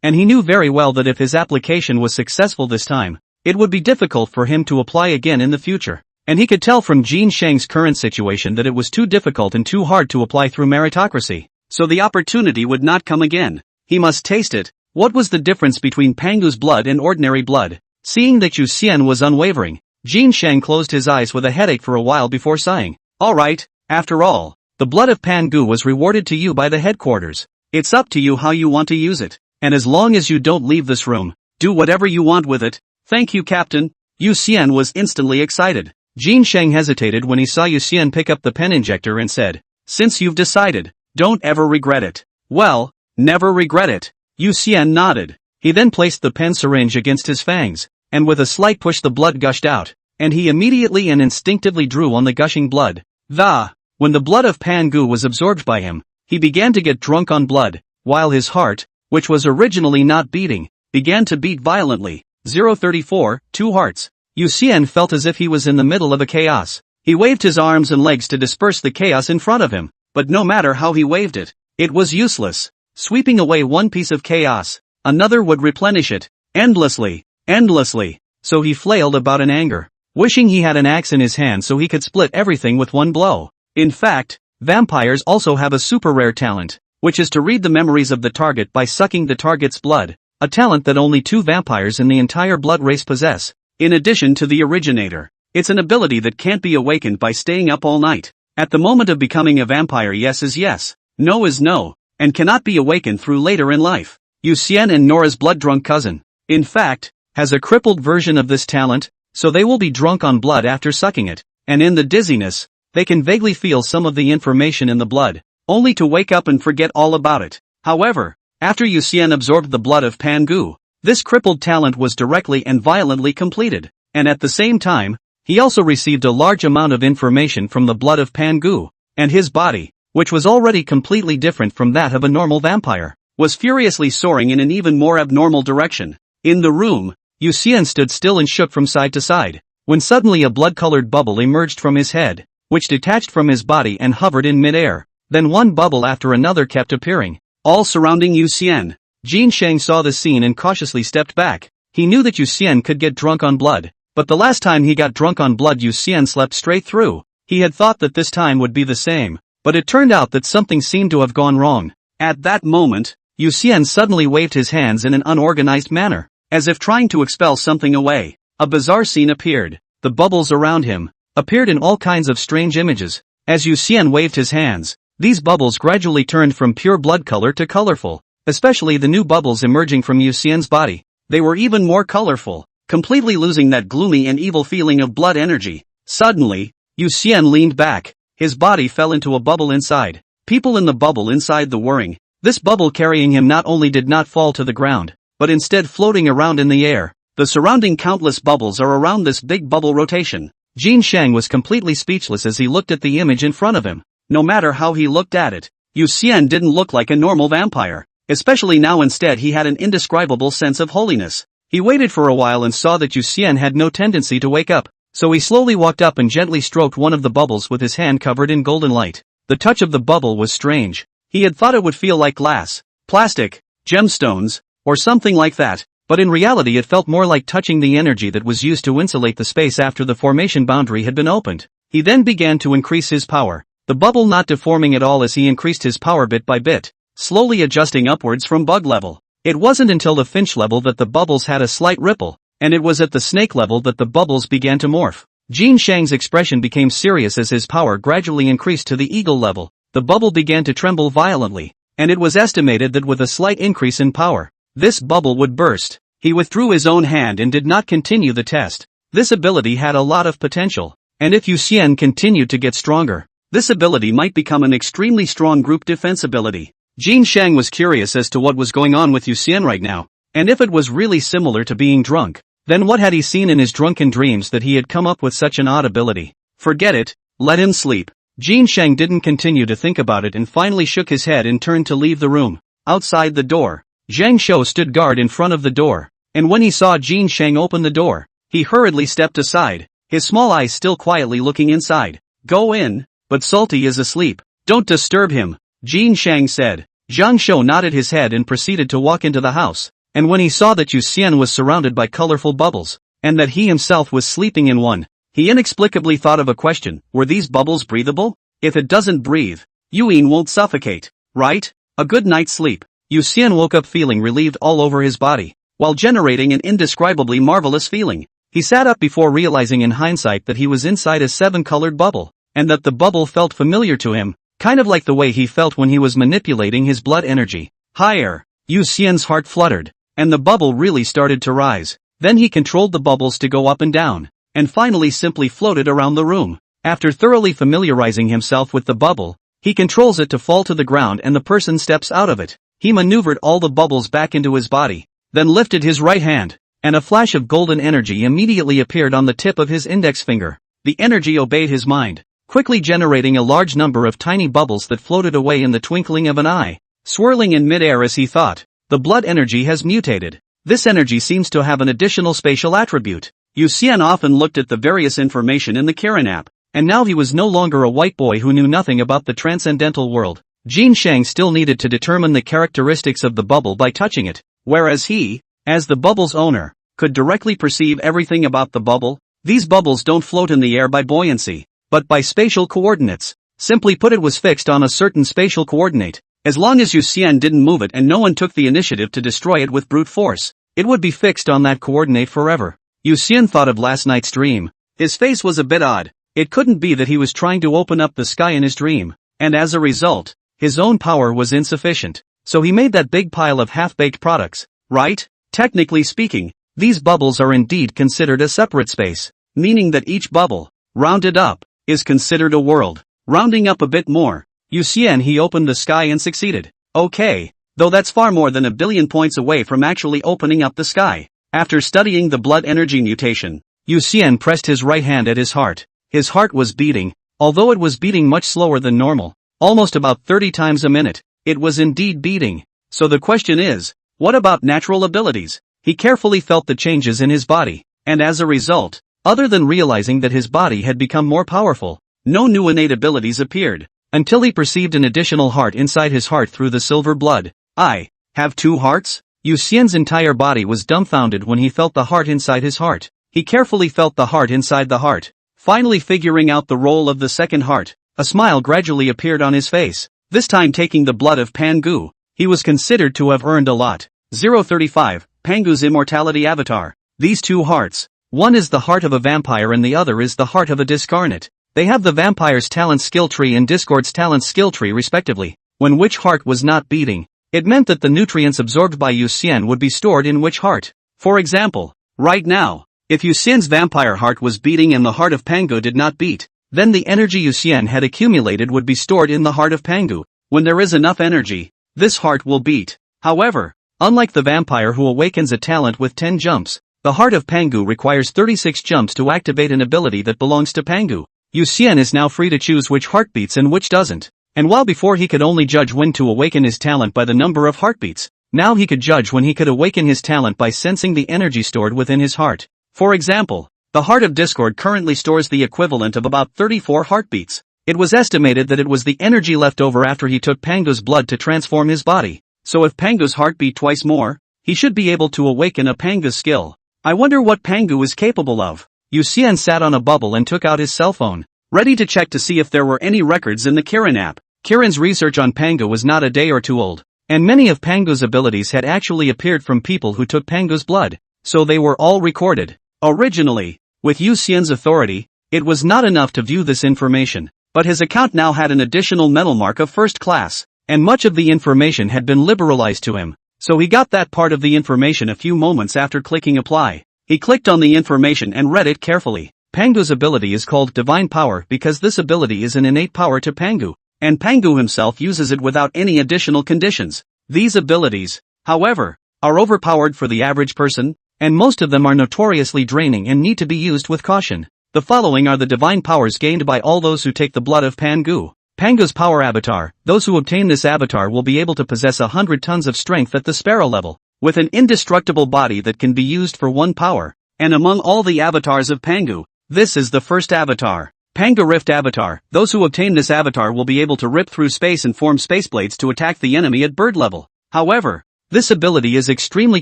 And he knew very well that if his application was successful this time, it would be difficult for him to apply again in the future. And he could tell from Jin Sheng's current situation that it was too difficult and too hard to apply through meritocracy. So the opportunity would not come again. He must taste it. What was the difference between Pangu's blood and ordinary blood? Seeing that Yu Xian was unwavering, Jin Sheng closed his eyes with a headache for a while before sighing. Alright, after all, the blood of Pangu was rewarded to you by the headquarters. It's up to you how you want to use it. And as long as you don't leave this room, do whatever you want with it. Thank you, Captain. Yu Xian was instantly excited. Jin Sheng hesitated when he saw Yu Xian pick up the pen injector and said, since you've decided, don't ever regret it. Well, never regret it. Yu Xian nodded. He then placed the pen syringe against his fangs, and with a slight push the blood gushed out, and he immediately and instinctively drew on the gushing blood. When the blood of Pangu was absorbed by him, he began to get drunk on blood, while his heart, which was originally not beating, began to beat violently. 034, 2 hearts. Yu Xian felt as if he was in the middle of a chaos. He waved his arms and legs to disperse the chaos in front of him, but no matter how he waved it, it was useless. Sweeping away one piece of chaos, another would replenish it, endlessly, endlessly. So he flailed about in anger, wishing he had an axe in his hand so he could split everything with one blow. In fact, vampires also have a super rare talent, which is to read the memories of the target by sucking the target's blood, a talent that only 2 vampires in the entire blood race possess. In addition to the originator, it's an ability that can't be awakened by staying up all night. At the moment of becoming a vampire, yes is yes, no is no, and cannot be awakened through later in life. Yu Xian and Nora's blood-drunk cousin, in fact, has a crippled version of this talent, so they will be drunk on blood after sucking it, and in the dizziness, they can vaguely feel some of the information in the blood, only to wake up and forget all about it. However, after Yu Xian absorbed the blood of Pan Gu, this crippled talent was directly and violently completed, and at the same time, he also received a large amount of information from the blood of Pan Gu, and his body, which was already completely different from that of a normal vampire, was furiously soaring in an even more abnormal direction. In the room, Yu Xian stood still and shook from side to side, when suddenly a blood-colored bubble emerged from his head, which detached from his body and hovered in mid-air. Then one bubble after another kept appearing, all surrounding Yu Xian. Jin Sheng saw the scene and cautiously stepped back. He knew that Yu Xian could get drunk on blood, but the last time he got drunk on blood Yu Xian slept straight through. He had thought that this time would be the same, but it turned out that something seemed to have gone wrong. At that moment, Yu Xian suddenly waved his hands in an unorganized manner, as if trying to expel something away. A bizarre scene appeared. The bubbles around him appeared in all kinds of strange images. As Yu Xian waved his hands, these bubbles gradually turned from pure blood color to colorful, especially the new bubbles emerging from Yu Xian's body. They were even more colorful, completely losing that gloomy and evil feeling of blood energy. Suddenly, Yu Xian leaned back. His body fell into a bubble inside. People in the bubble inside the whirring. This bubble carrying him not only did not fall to the ground, but instead floating around in the air. The surrounding countless bubbles are around this big bubble rotation. Jin Sheng was completely speechless as he looked at the image in front of him. No matter how he looked at it, Yu Xian didn't look like a normal vampire. Especially now instead he had an indescribable sense of holiness. He waited for a while and saw that Yu Xian had no tendency to wake up, so he slowly walked up and gently stroked one of the bubbles with his hand covered in golden light. The touch of the bubble was strange. He had thought it would feel like glass, plastic, gemstones, or something like that, but in reality it felt more like touching the energy that was used to insulate the space after the formation boundary had been opened. He then began to increase his power, the bubble not deforming at all as he increased his power bit by bit, slowly adjusting upwards from bug level. It wasn't until the finch level that the bubbles had a slight ripple, and it was at the snake level that the bubbles began to morph. Jin Sheng's expression became serious as his power gradually increased to the eagle level. The bubble began to tremble violently, and it was estimated that with a slight increase in power, this bubble would burst. He withdrew his own hand and did not continue the test. This ability had a lot of potential, and if Yu Xian continued to get stronger, this ability might become an extremely strong group defense ability. Jin Sheng was curious as to what was going on with Yu Xian right now, and if it was really similar to being drunk, then what had he seen in his drunken dreams that he had come up with such an odd ability? Forget it, let him sleep. Jin Sheng didn't continue to think about it and finally shook his head and turned to leave the room. Outside the door, Zhang Shou stood guard in front of the door, and when he saw Jin Sheng open the door, he hurriedly stepped aside, his small eyes still quietly looking inside. Go in, but Salty is asleep. Don't disturb him, Jin Sheng said. Zhang Shou nodded his head and proceeded to walk into the house, and when he saw that Yu Xian was surrounded by colorful bubbles, and that he himself was sleeping in one, he inexplicably thought of a question: were these bubbles breathable? If it doesn't breathe, Yuan won't suffocate, right? A good night's sleep. Yu Xian woke up feeling relieved all over his body, while generating an indescribably marvelous feeling. He sat up before realizing in hindsight that he was inside a 7-colored bubble, and that the bubble felt familiar to him, kind of like the way he felt when he was manipulating his blood energy. Higher. Yu Xian's heart fluttered, and the bubble really started to rise. Then he controlled the bubbles to go up and down, and finally simply floated around the room. After thoroughly familiarizing himself with the bubble, he controls it to fall to the ground and the person steps out of it. He maneuvered all the bubbles back into his body, then lifted his right hand, and a flash of golden energy immediately appeared on the tip of his index finger. The energy obeyed his mind, quickly generating a large number of tiny bubbles that floated away in the twinkling of an eye, swirling in mid-air as he thought. The blood energy has mutated. This energy seems to have an additional spatial attribute. Yu Xian often looked at the various information in the Kirin app, and now he was no longer a white boy who knew nothing about the transcendental world. Jin Shang still needed to determine the characteristics of the bubble by touching it, whereas he, as the bubble's owner, could directly perceive everything about the bubble. These bubbles don't float in the air by buoyancy, but by spatial coordinates. Simply put, it was fixed on a certain spatial coordinate. As long as Yu Xian didn't move it and no one took the initiative to destroy it with brute force, it would be fixed on that coordinate forever. Yu Xian thought of last night's dream. His face was a bit odd. It couldn't be that he was trying to open up the sky in his dream, and as a result, his own power was insufficient. So he made that big pile of half-baked products, right? Technically speaking, these bubbles are indeed considered a separate space, meaning that each bubble, rounded up, is considered a world. Rounding up a bit more, Yu Xian he opened the sky and succeeded. Okay, though that's far more than 1 billion points away from actually opening up the sky. After studying the blood energy mutation, Yu Xian pressed his right hand at his heart. His heart was beating, although it was beating much slower than normal, almost about 30 times a minute. It was indeed beating. So the question is, what about natural abilities? He carefully felt the changes in his body, and as a result, other than realizing that his body had become more powerful, no new innate abilities appeared, until he perceived an additional heart inside his heart through the silver blood. I have 2 hearts? Yu Xian's entire body was dumbfounded when he felt the heart inside his heart. He carefully felt the heart inside the heart, finally figuring out the role of the second heart. A smile gradually appeared on his face, this time taking the blood of Pangu. He was considered to have earned a lot. 035, Pangu's immortality avatar. These 2 hearts, one is the heart of a vampire and the other is the heart of a discarnate. They have the vampire's talent skill tree and discord's talent skill tree respectively. When which heart was not beating, it meant that the nutrients absorbed by Yu Xian would be stored in which heart. For example, right now, if Yu Xian's vampire heart was beating and the heart of Pangu did not beat, then the energy Yu Xian had accumulated would be stored in the heart of Pangu. When there is enough energy, this heart will beat. However, unlike the vampire who awakens a talent with 10 jumps, the heart of Pangu requires 36 jumps to activate an ability that belongs to Pangu. Yu Xian is now free to choose which heart beats and which doesn't. And while before he could only judge when to awaken his talent by the number of heartbeats, now he could judge when he could awaken his talent by sensing the energy stored within his heart. For example, the heart of discord currently stores the equivalent of about 34 heartbeats. It was estimated that it was the energy left over after he took Pangu's blood to transform his body. So if Pangu's heart beat twice more, he should be able to awaken a Pangu skill. I wonder what Pangu is capable of. Yu Xian sat on a bubble and took out his cell phone, ready to check to see if there were any records in the Kirin app. Kirin's research on Pangu was not a day or two old, and many of Pangu's abilities had actually appeared from people who took Pangu's blood, so they were all recorded. Originally, with Yu Xian's authority, it was not enough to view this information, but his account now had an additional metal mark of first class, and much of the information had been liberalized to him, so he got that part of the information a few moments after clicking apply. He clicked on the information and read it carefully. Pangu's ability is called Divine Power because this ability is an innate power to Pangu, and Pangu himself uses it without any additional conditions. These abilities, however, are overpowered for the average person, and most of them are notoriously draining and need to be used with caution. The following are the divine powers gained by all those who take the blood of Pangu. Pangu's power avatar. Those who obtain this avatar will be able to possess 100 tons of strength at the sparrow level, with an indestructible body that can be used for one power. And among all the avatars of Pangu, this is the first avatar. Pangu Rift Avatar. Those who obtain this avatar will be able to rip through space and form space blades to attack the enemy at bird level. However, this ability is extremely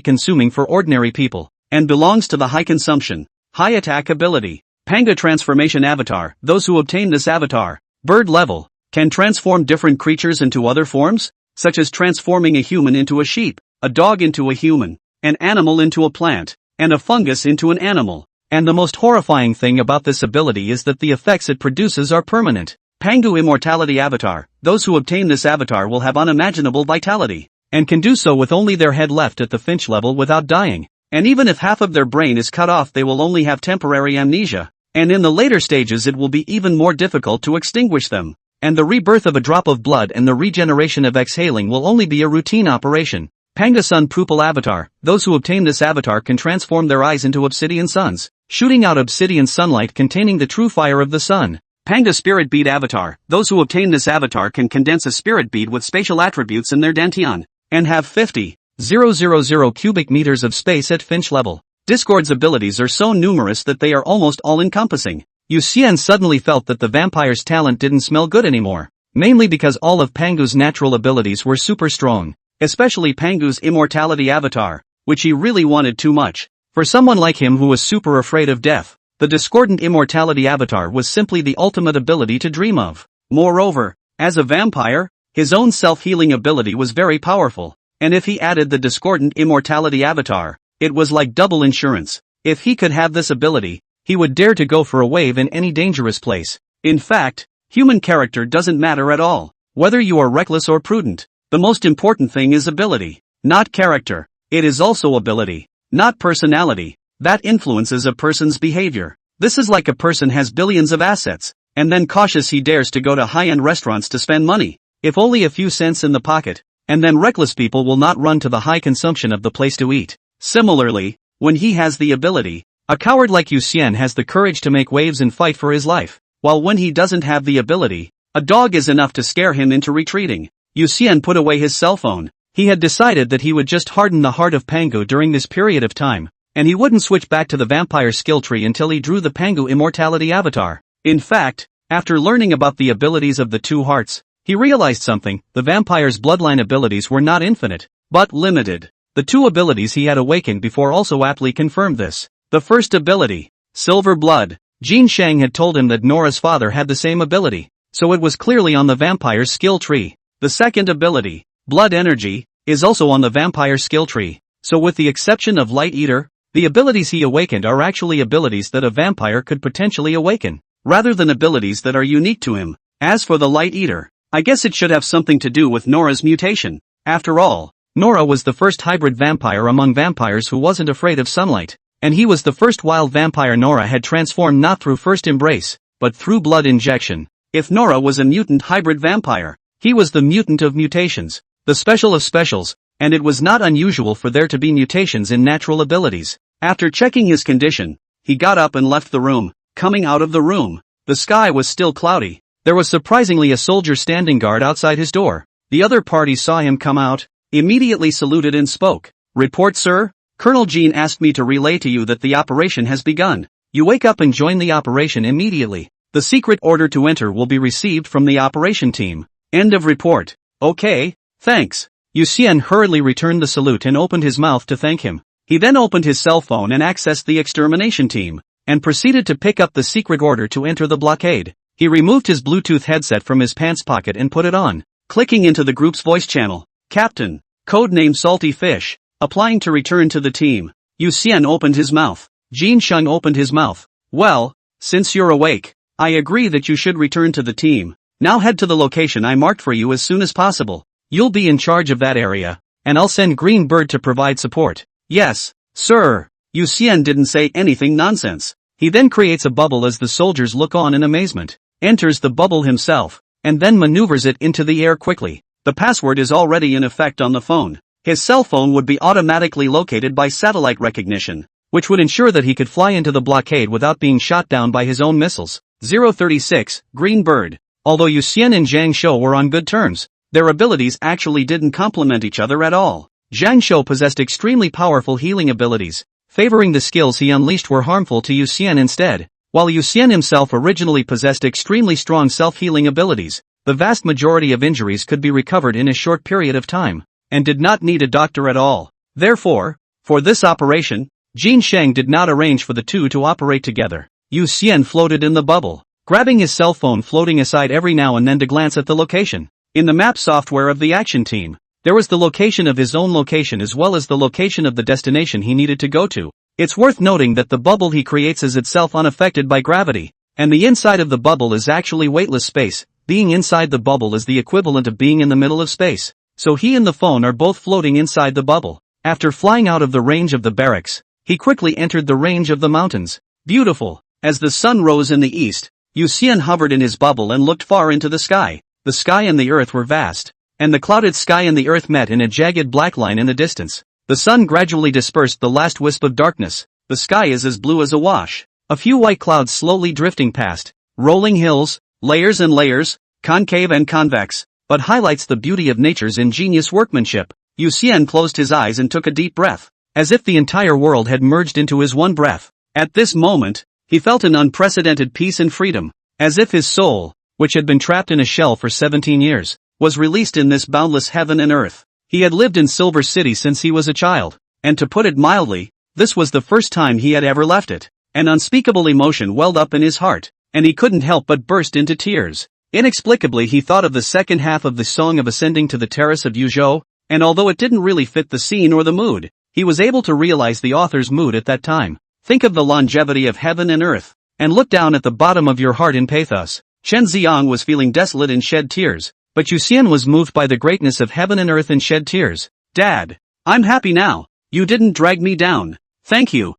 consuming for ordinary people, and belongs to the high consumption, high attack ability. Pangu Transformation Avatar. Those who obtain this avatar, bird level, can transform different creatures into other forms, such as transforming a human into a sheep, a dog into a human, an animal into a plant, and a fungus into an animal. And the most horrifying thing about this ability is that the effects it produces are permanent. Pangu Immortality Avatar. Those who obtain this avatar will have unimaginable vitality, and can do so with only their head left at the Finch level without dying. And even if half of their brain is cut off, they will only have temporary amnesia, and in the later stages it will be even more difficult to extinguish them. And the rebirth of a drop of blood and the regeneration of exhaling will only be a routine operation. Pangu Sun Pupil Avatar. Those who obtain this avatar can transform their eyes into obsidian suns, shooting out obsidian sunlight containing the true fire of the sun. Pangu Spirit Bead Avatar. Those who obtain this avatar can condense a spirit bead with spatial attributes in their dantian, and have 50,000 cubic meters of space at Finch level. Discord's abilities are so numerous that they are almost all-encompassing. Yu Xian suddenly felt that the vampire's talent didn't smell good anymore. Mainly because all of Pangu's natural abilities were super strong. Especially Pangu's immortality avatar, which he really wanted too much. For someone like him who was super afraid of death, the discordant immortality avatar was simply the ultimate ability to dream of. Moreover, as a vampire, his own self-healing ability was very powerful. And if he added the discordant immortality avatar, it was like double insurance. If he could have this ability, he would dare to go for a wave in any dangerous place. In fact, human character doesn't matter at all, whether you are reckless or prudent. The most important thing is ability, not character. It is also ability, not personality, that influences a person's behavior. This is like a person has billions of assets, and then cautious he dares to go to high-end restaurants to spend money, if only a few cents in the pocket, and then reckless people will not run to the high consumption of the place to eat. Similarly, when he has the ability, a coward like Yu Xian has the courage to make waves and fight for his life, while when he doesn't have the ability, a dog is enough to scare him into retreating. Yu Xian put away his cell phone. He had decided that he would just harden the heart of Pangu during this period of time, and he wouldn't switch back to the vampire skill tree until he drew the Pangu immortality avatar. In fact, after learning about the abilities of the two hearts, he realized something: the vampire's bloodline abilities were not infinite, but limited. The two abilities he had awakened before also aptly confirmed this. The first ability, Silver Blood. Jin Shang had told him that Nora's father had the same ability, so it was clearly on the vampire's skill tree. The second ability, Blood Energy, is also on the vampire skill tree, so with the exception of Light Eater, the abilities he awakened are actually abilities that a vampire could potentially awaken, rather than abilities that are unique to him. As for the Light Eater, I guess it should have something to do with Nora's mutation. After all, Nora was the first hybrid vampire among vampires who wasn't afraid of sunlight, and he was the first wild vampire Nora had transformed not through first embrace, but through blood injection. If Nora was a mutant hybrid vampire, he was the mutant of mutations, the special of specials, and it was not unusual for there to be mutations in natural abilities. After checking his condition, he got up and left the room. Coming out of the room, the sky was still cloudy. There was surprisingly a soldier standing guard outside his door. The other party saw him come out, immediately saluted and spoke. "Report, sir? Colonel Jean asked me to relay to you that the operation has begun. You wake up and join the operation immediately. The secret order to enter will be received from the operation team. End of report." "Okay, thanks." Yu Xian hurriedly returned the salute and opened his mouth to thank him. He then opened his cell phone and accessed the extermination team, and proceeded to pick up the secret order to enter the blockade. He removed his Bluetooth headset from his pants pocket and put it on, clicking into the group's voice channel. "Captain, codename Salty Fish, applying to return to the team." Yu Xian opened his mouth. Jin Sheng opened his mouth. "Well, since you're awake, I agree that you should return to the team. Now head to the location I marked for you as soon as possible. You'll be in charge of that area, and I'll send Green Bird to provide support." "Yes, sir." Yu Xian didn't say anything nonsense. He then creates a bubble as the soldiers look on in amazement, enters the bubble himself, and then maneuvers it into the air quickly. The password is already in effect on the phone. His cell phone would be automatically located by satellite recognition, which would ensure that he could fly into the blockade without being shot down by his own missiles. 036, Green Bird. Although Yu Xian and Zhang Shou were on good terms, their abilities actually didn't complement each other at all. Zhang Shou possessed extremely powerful healing abilities, favoring the skills he unleashed were harmful to Yu Xian instead, while Yu Xian himself originally possessed extremely strong self-healing abilities. The vast majority of injuries could be recovered in a short period of time, and did not need a doctor at all. Therefore, for this operation, Jin Sheng did not arrange for the two to operate together. Yu Xian floated in the bubble, grabbing his cell phone, floating aside every now and then to glance at the location. In the map software of the action team, there was the location of his own location as well as the location of the destination he needed to go to. It's worth noting that the bubble he creates is itself unaffected by gravity, and the inside of the bubble is actually weightless space. Being inside the bubble is the equivalent of being in the middle of space, so he and the phone are both floating inside the bubble. After flying out of the range of the barracks, he quickly entered the range of the mountains. Beautiful. As the sun rose in the east, Yu Xian hovered in his bubble and looked far into the sky. The sky and the earth were vast, and the clouded sky and the earth met in a jagged black line in the distance. The sun gradually dispersed the last wisp of darkness. The sky is as blue as a wash. A few white clouds slowly drifting past. Rolling hills, layers and layers, concave and convex, but highlights the beauty of nature's ingenious workmanship. Yu Xian closed his eyes and took a deep breath, as if the entire world had merged into his one breath. At this moment, He felt an unprecedented peace and freedom, as if his soul, which had been trapped in a shell for 17 years, was released in this boundless heaven and earth. He had lived in Silver City since he was a child, and to put it mildly, this was the first time he had ever left it. An unspeakable emotion welled up in his heart, and he couldn't help but burst into tears. Inexplicably he thought of the second half of the song of ascending to the terrace of Yuzhou, and although it didn't really fit the scene or the mood, he was able to realize the author's mood at that time. Think of the longevity of heaven and earth, and look down at the bottom of your heart in pathos. Chen Xiang was feeling desolate and shed tears, but Yu Xian was moved by the greatness of heaven and earth and shed tears. Dad, I'm happy now. You didn't drag me down. Thank you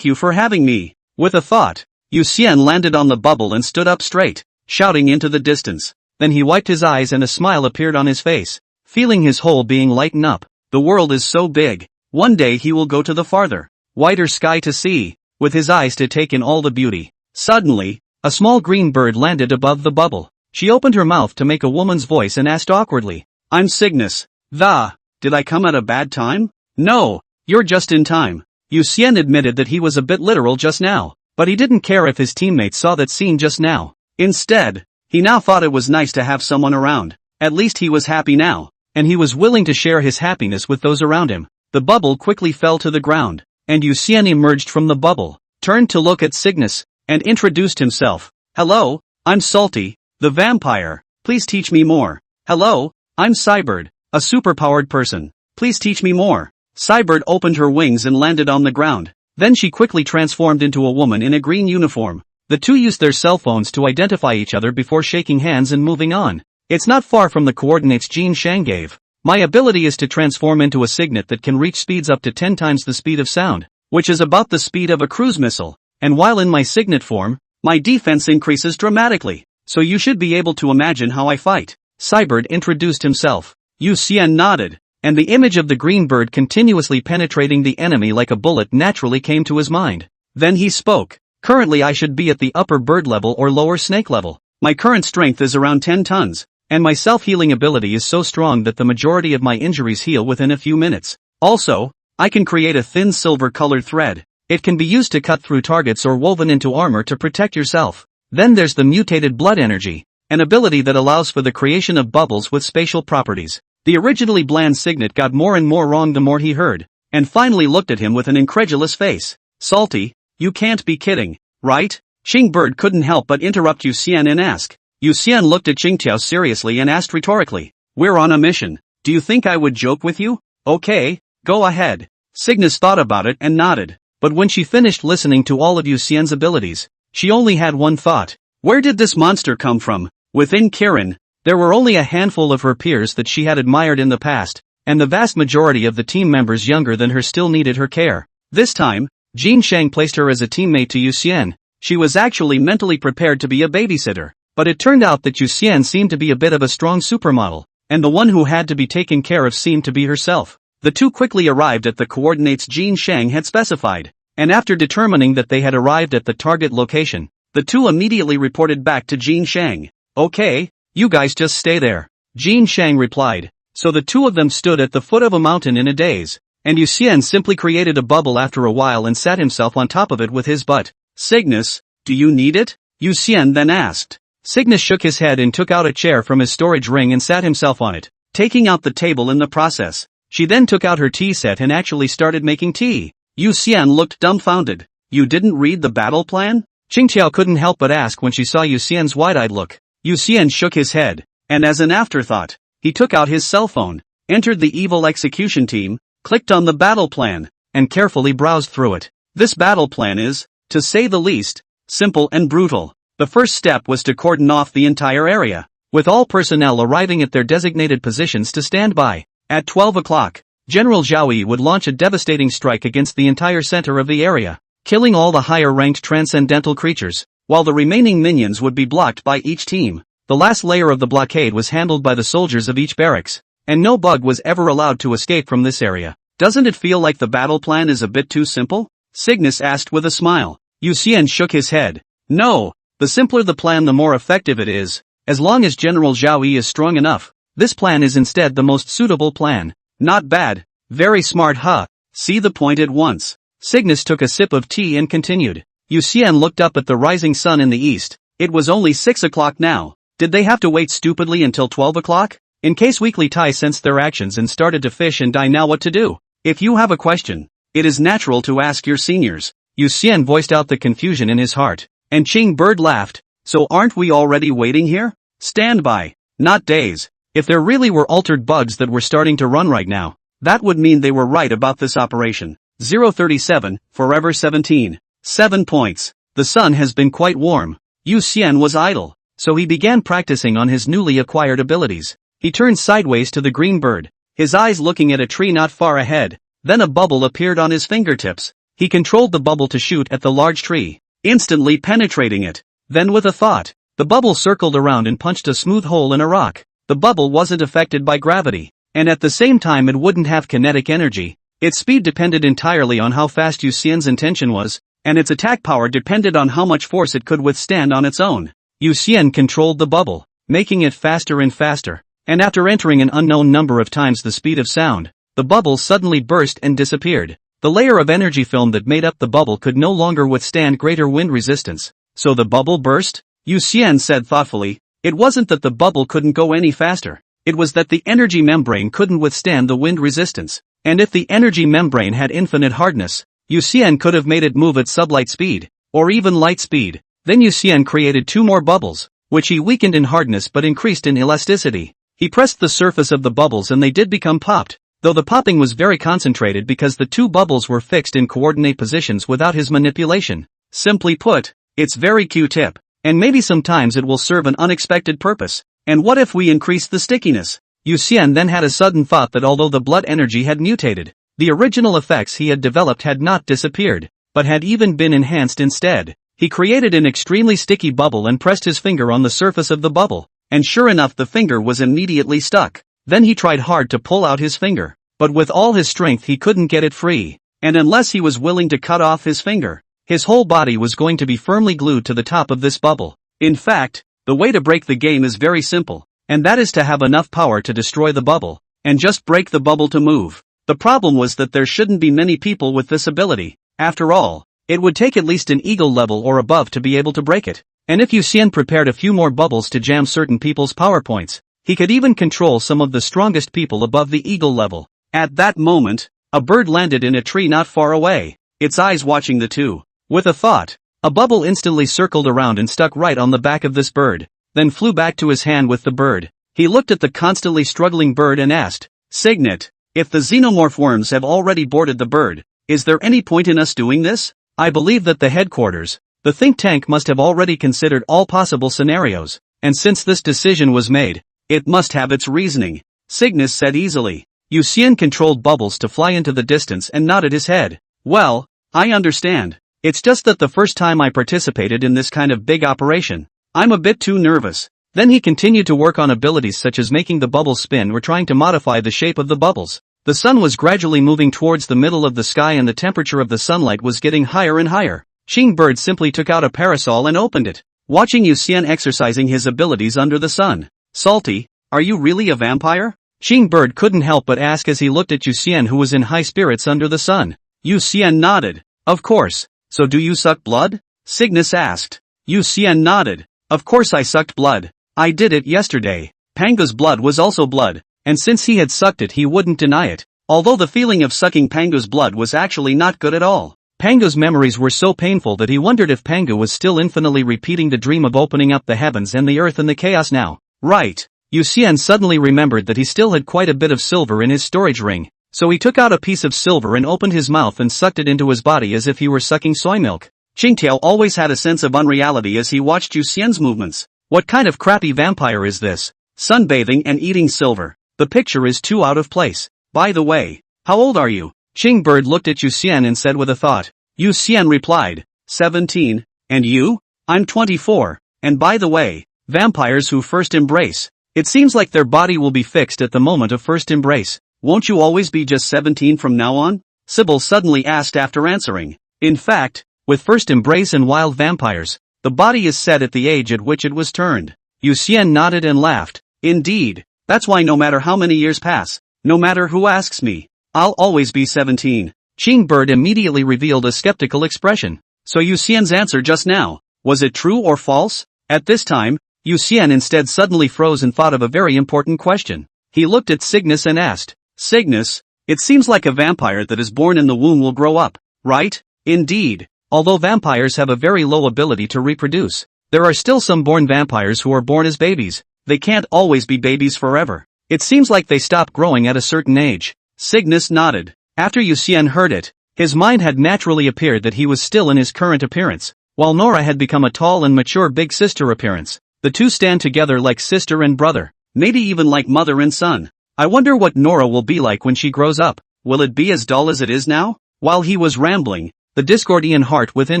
for having me. With a thought, Yu Xian landed on the bubble and stood up straight, shouting into the distance. Then he wiped his eyes and a smile appeared on his face, feeling his whole being lighten up. The world is so big. One day he will go to the farther, whiter sky to see, with his eyes to take in all the beauty. Suddenly, a small green bird landed above the bubble. She opened her mouth to make a woman's voice and asked awkwardly, I'm Cygnus. Did I come at a bad time? No, you're just in time. Yu Xian admitted that he was a bit literal just now, but he didn't care if his teammates saw that scene just now. Instead, he now thought it was nice to have someone around. At least he was happy now, and he was willing to share his happiness with those around him. The bubble quickly fell to the ground, and Yu Xian emerged from the bubble, turned to look at Cygnus, and introduced himself. Hello, I'm Salty, the vampire. Please teach me more. Hello, I'm Cybird, a superpowered person. Please teach me more. Cybird opened her wings and landed on the ground. Then she quickly transformed into a woman in a green uniform. The two used their cell phones to identify each other before shaking hands and moving on. It's not far from the coordinates Jin Shang gave. My ability is to transform into a signet that can reach speeds up to 10 times the speed of sound, which is about the speed of a cruise missile, and while in my signet form, my defense increases dramatically, so you should be able to imagine how I fight. Cybird introduced himself. Yu Xian nodded, and the image of the green bird continuously penetrating the enemy like a bullet naturally came to his mind. Then he spoke. Currently I should be at the upper bird level or lower snake level. My current strength is around 10 tons. And my self-healing ability is so strong that the majority of my injuries heal within a few minutes. Also, I can create a thin silver-colored thread. It can be used to cut through targets or woven into armor to protect yourself. Then there's the mutated blood energy, an ability that allows for the creation of bubbles with spatial properties. The originally bland signet got more and more wrong the more he heard, and finally looked at him with an incredulous face. Salty, you can't be kidding, right? Qing Bird couldn't help but interrupt Yu Xian and ask. Yu Xian looked at Qingtiao seriously and asked rhetorically, we're on a mission. Do you think I would joke with you? Okay, go ahead. Cygnus thought about it and nodded, but when she finished listening to all of Yu Xian's abilities, she only had one thought. Where did this monster come from? Within Kirin, there were only a handful of her peers that she had admired in the past, and the vast majority of the team members younger than her still needed her care. This time, Jin Shang placed her as a teammate to Yu Xian. She was actually mentally prepared to be a babysitter. But it turned out that Yu Xian seemed to be a bit of a strong supermodel, and the one who had to be taken care of seemed to be herself. The two quickly arrived at the coordinates Jin Shang had specified, and after determining that they had arrived at the target location, the two immediately reported back to Jin Shang. Okay, you guys just stay there. Jin Shang replied. So the two of them stood at the foot of a mountain in a daze, and Yu Xian simply created a bubble after a while and sat himself on top of it with his butt. Cygnus, do you need it? Yu Xian then asked. Cygnus shook his head and took out a chair from his storage ring and sat himself on it, taking out the table in the process. She then took out her tea set and actually started making tea. Yu Xian looked dumbfounded. You didn't read the battle plan? Qingtiao couldn't help but ask when she saw Yu Xian's wide-eyed look. Yu Xian shook his head, and as an afterthought, he took out his cell phone, entered the evil execution team, clicked on the battle plan, and carefully browsed through it. This battle plan is, to say the least, simple and brutal. The first step was to cordon off the entire area, with all personnel arriving at their designated positions to stand by. At 12 o'clock, General Zhao Yi would launch a devastating strike against the entire center of the area, killing all the higher-ranked transcendental creatures, while the remaining minions would be blocked by each team. The last layer of the blockade was handled by the soldiers of each barracks, and no bug was ever allowed to escape from this area. Doesn't it feel like the battle plan is a bit too simple? Cygnus asked with a smile. Yu Xian shook his head. No. The simpler the plan the more effective it is, as long as General Zhao Yi is strong enough. This plan is instead the most suitable plan. Not bad. Very smart, huh? See the point at once. Cygnus took a sip of tea and continued. Yu Xian looked up at the rising sun in the east. It was only 6 o'clock now. Did they have to wait stupidly until 12 o'clock? In case Weekly Tai sensed their actions and started to fish and die, now what to do? If you have a question, it is natural to ask your seniors. Yu Xian voiced out the confusion in his heart. And Qing Bird laughed. So aren't we already waiting here? Stand by. Not days. If there really were altered bugs that were starting to run right now, that would mean they were right about this operation. 037, forever 17. 7 points. The sun has been quite warm. Yu Xian was idle, so he began practicing on his newly acquired abilities. He turned sideways to the green bird, his eyes looking at a tree not far ahead. Then a bubble appeared on his fingertips. He controlled the bubble to shoot at the large tree, instantly penetrating it. Then with a thought, the bubble circled around and punched a smooth hole in a rock. The bubble wasn't affected by gravity, and at the same time it wouldn't have kinetic energy. Its speed depended entirely on how fast Yu Xian's intention was, and its attack power depended on how much force it could withstand on its own. Yu Xian controlled the bubble, making it faster and faster, and after entering an unknown number of times the speed of sound, the bubble suddenly burst and disappeared. The layer of energy film that made up the bubble could no longer withstand greater wind resistance. So the bubble burst? Yu Xian said thoughtfully. It wasn't that the bubble couldn't go any faster. It was that the energy membrane couldn't withstand the wind resistance. And if the energy membrane had infinite hardness, Yu Xian could have made it move at sublight speed, or even light speed. Then Yu Xian created 2 more bubbles, which he weakened in hardness but increased in elasticity. He pressed the surface of the bubbles and they did become popped, though the popping was very concentrated because the 2 bubbles were fixed in coordinate positions without his manipulation. Simply put, it's very Q-tip, and maybe sometimes it will serve an unexpected purpose. And what if we increase the stickiness? Yu Xian then had a sudden thought that although the blood energy had mutated, the original effects he had developed had not disappeared, but had even been enhanced instead. He created an extremely sticky bubble and pressed his finger on the surface of the bubble, and sure enough the finger was immediately stuck. Then he tried hard to pull out his finger, but with all his strength he couldn't get it free, and unless he was willing to cut off his finger, his whole body was going to be firmly glued to the top of this bubble. In fact, the way to break the game is very simple, and that is to have enough power to destroy the bubble, and just break the bubble to move. The problem was that there shouldn't be many people with this ability. After all, it would take at least an eagle level or above to be able to break it. And if Yu Xian prepared a few more bubbles to jam certain people's power points, he could even control some of the strongest people above the eagle level. At that moment, a bird landed in a tree not far away, its eyes watching the two. With a thought, a bubble instantly circled around and stuck right on the back of this bird, then flew back to his hand with the bird. He looked at the constantly struggling bird and asked, Signet, if the xenomorph worms have already boarded the bird, is there any point in us doing this? I believe that the headquarters, the think tank must have already considered all possible scenarios, and since this decision was made, it must have its reasoning, Cygnus said easily. Yu Xian controlled bubbles to fly into the distance and nodded his head. Well, I understand. It's just that the first time I participated in this kind of big operation, I'm a bit too nervous. Then he continued to work on abilities such as making the bubbles spin or trying to modify the shape of the bubbles. The sun was gradually moving towards the middle of the sky and the temperature of the sunlight was getting higher and higher. Qing Bird simply took out a parasol and opened it, watching Yu Xian exercising his abilities under the sun. Salty, are you really a vampire? Qing Bird couldn't help but ask as he looked at Yu Xian, who was in high spirits under the sun. Yu Xian nodded. Of course. So do you suck blood? Cygnus asked. Yu Xian nodded. Of course I sucked blood. I did it yesterday. Pango's blood was also blood, and since he had sucked it he wouldn't deny it, although the feeling of sucking Pango's blood was actually not good at all. Pango's memories were so painful that he wondered if Pango was still infinitely repeating the dream of opening up the heavens and the earth and the chaos now. Right. Yu Xian suddenly remembered that he still had quite a bit of silver in his storage ring, so he took out a piece of silver and opened his mouth and sucked it into his body as if he were sucking soy milk. Qingtiao always had a sense of unreality as he watched Yu Xian's movements. What kind of crappy vampire is this? Sunbathing and eating silver. The picture is too out of place. By the way, how old are you? Qing Bird looked at Yu Xian and said with a thought. Yu Xian replied, 17, and you? I'm 24, and by the way, vampires who first embrace. It seems like their body will be fixed at the moment of first embrace. Won't you always be just 17 from now on? Sybil suddenly asked after answering. In fact, with first embrace and wild vampires, the body is set at the age at which it was turned. Yu Xian nodded and laughed. Indeed, that's why no matter how many years pass, no matter who asks me, I'll always be 17. Qing Bird immediately revealed a skeptical expression. So Yu Xian's answer just now, was it true or false? At this time, Yu Xian instead suddenly froze and thought of a very important question. He looked at Cygnus and asked, Cygnus, it seems like a vampire that is born in the womb will grow up, right? Indeed. Although vampires have a very low ability to reproduce, there are still some born vampires who are born as babies. They can't always be babies forever. It seems like they stop growing at a certain age. Cygnus nodded. After Yu Xian heard it, his mind had naturally appeared that he was still in his current appearance, while Nora had become a tall and mature big sister appearance. The two stand together like sister and brother, maybe even like mother and son. I wonder what Nora will be like when she grows up. Will it be as dull as it is now? While he was rambling, the Discordian heart within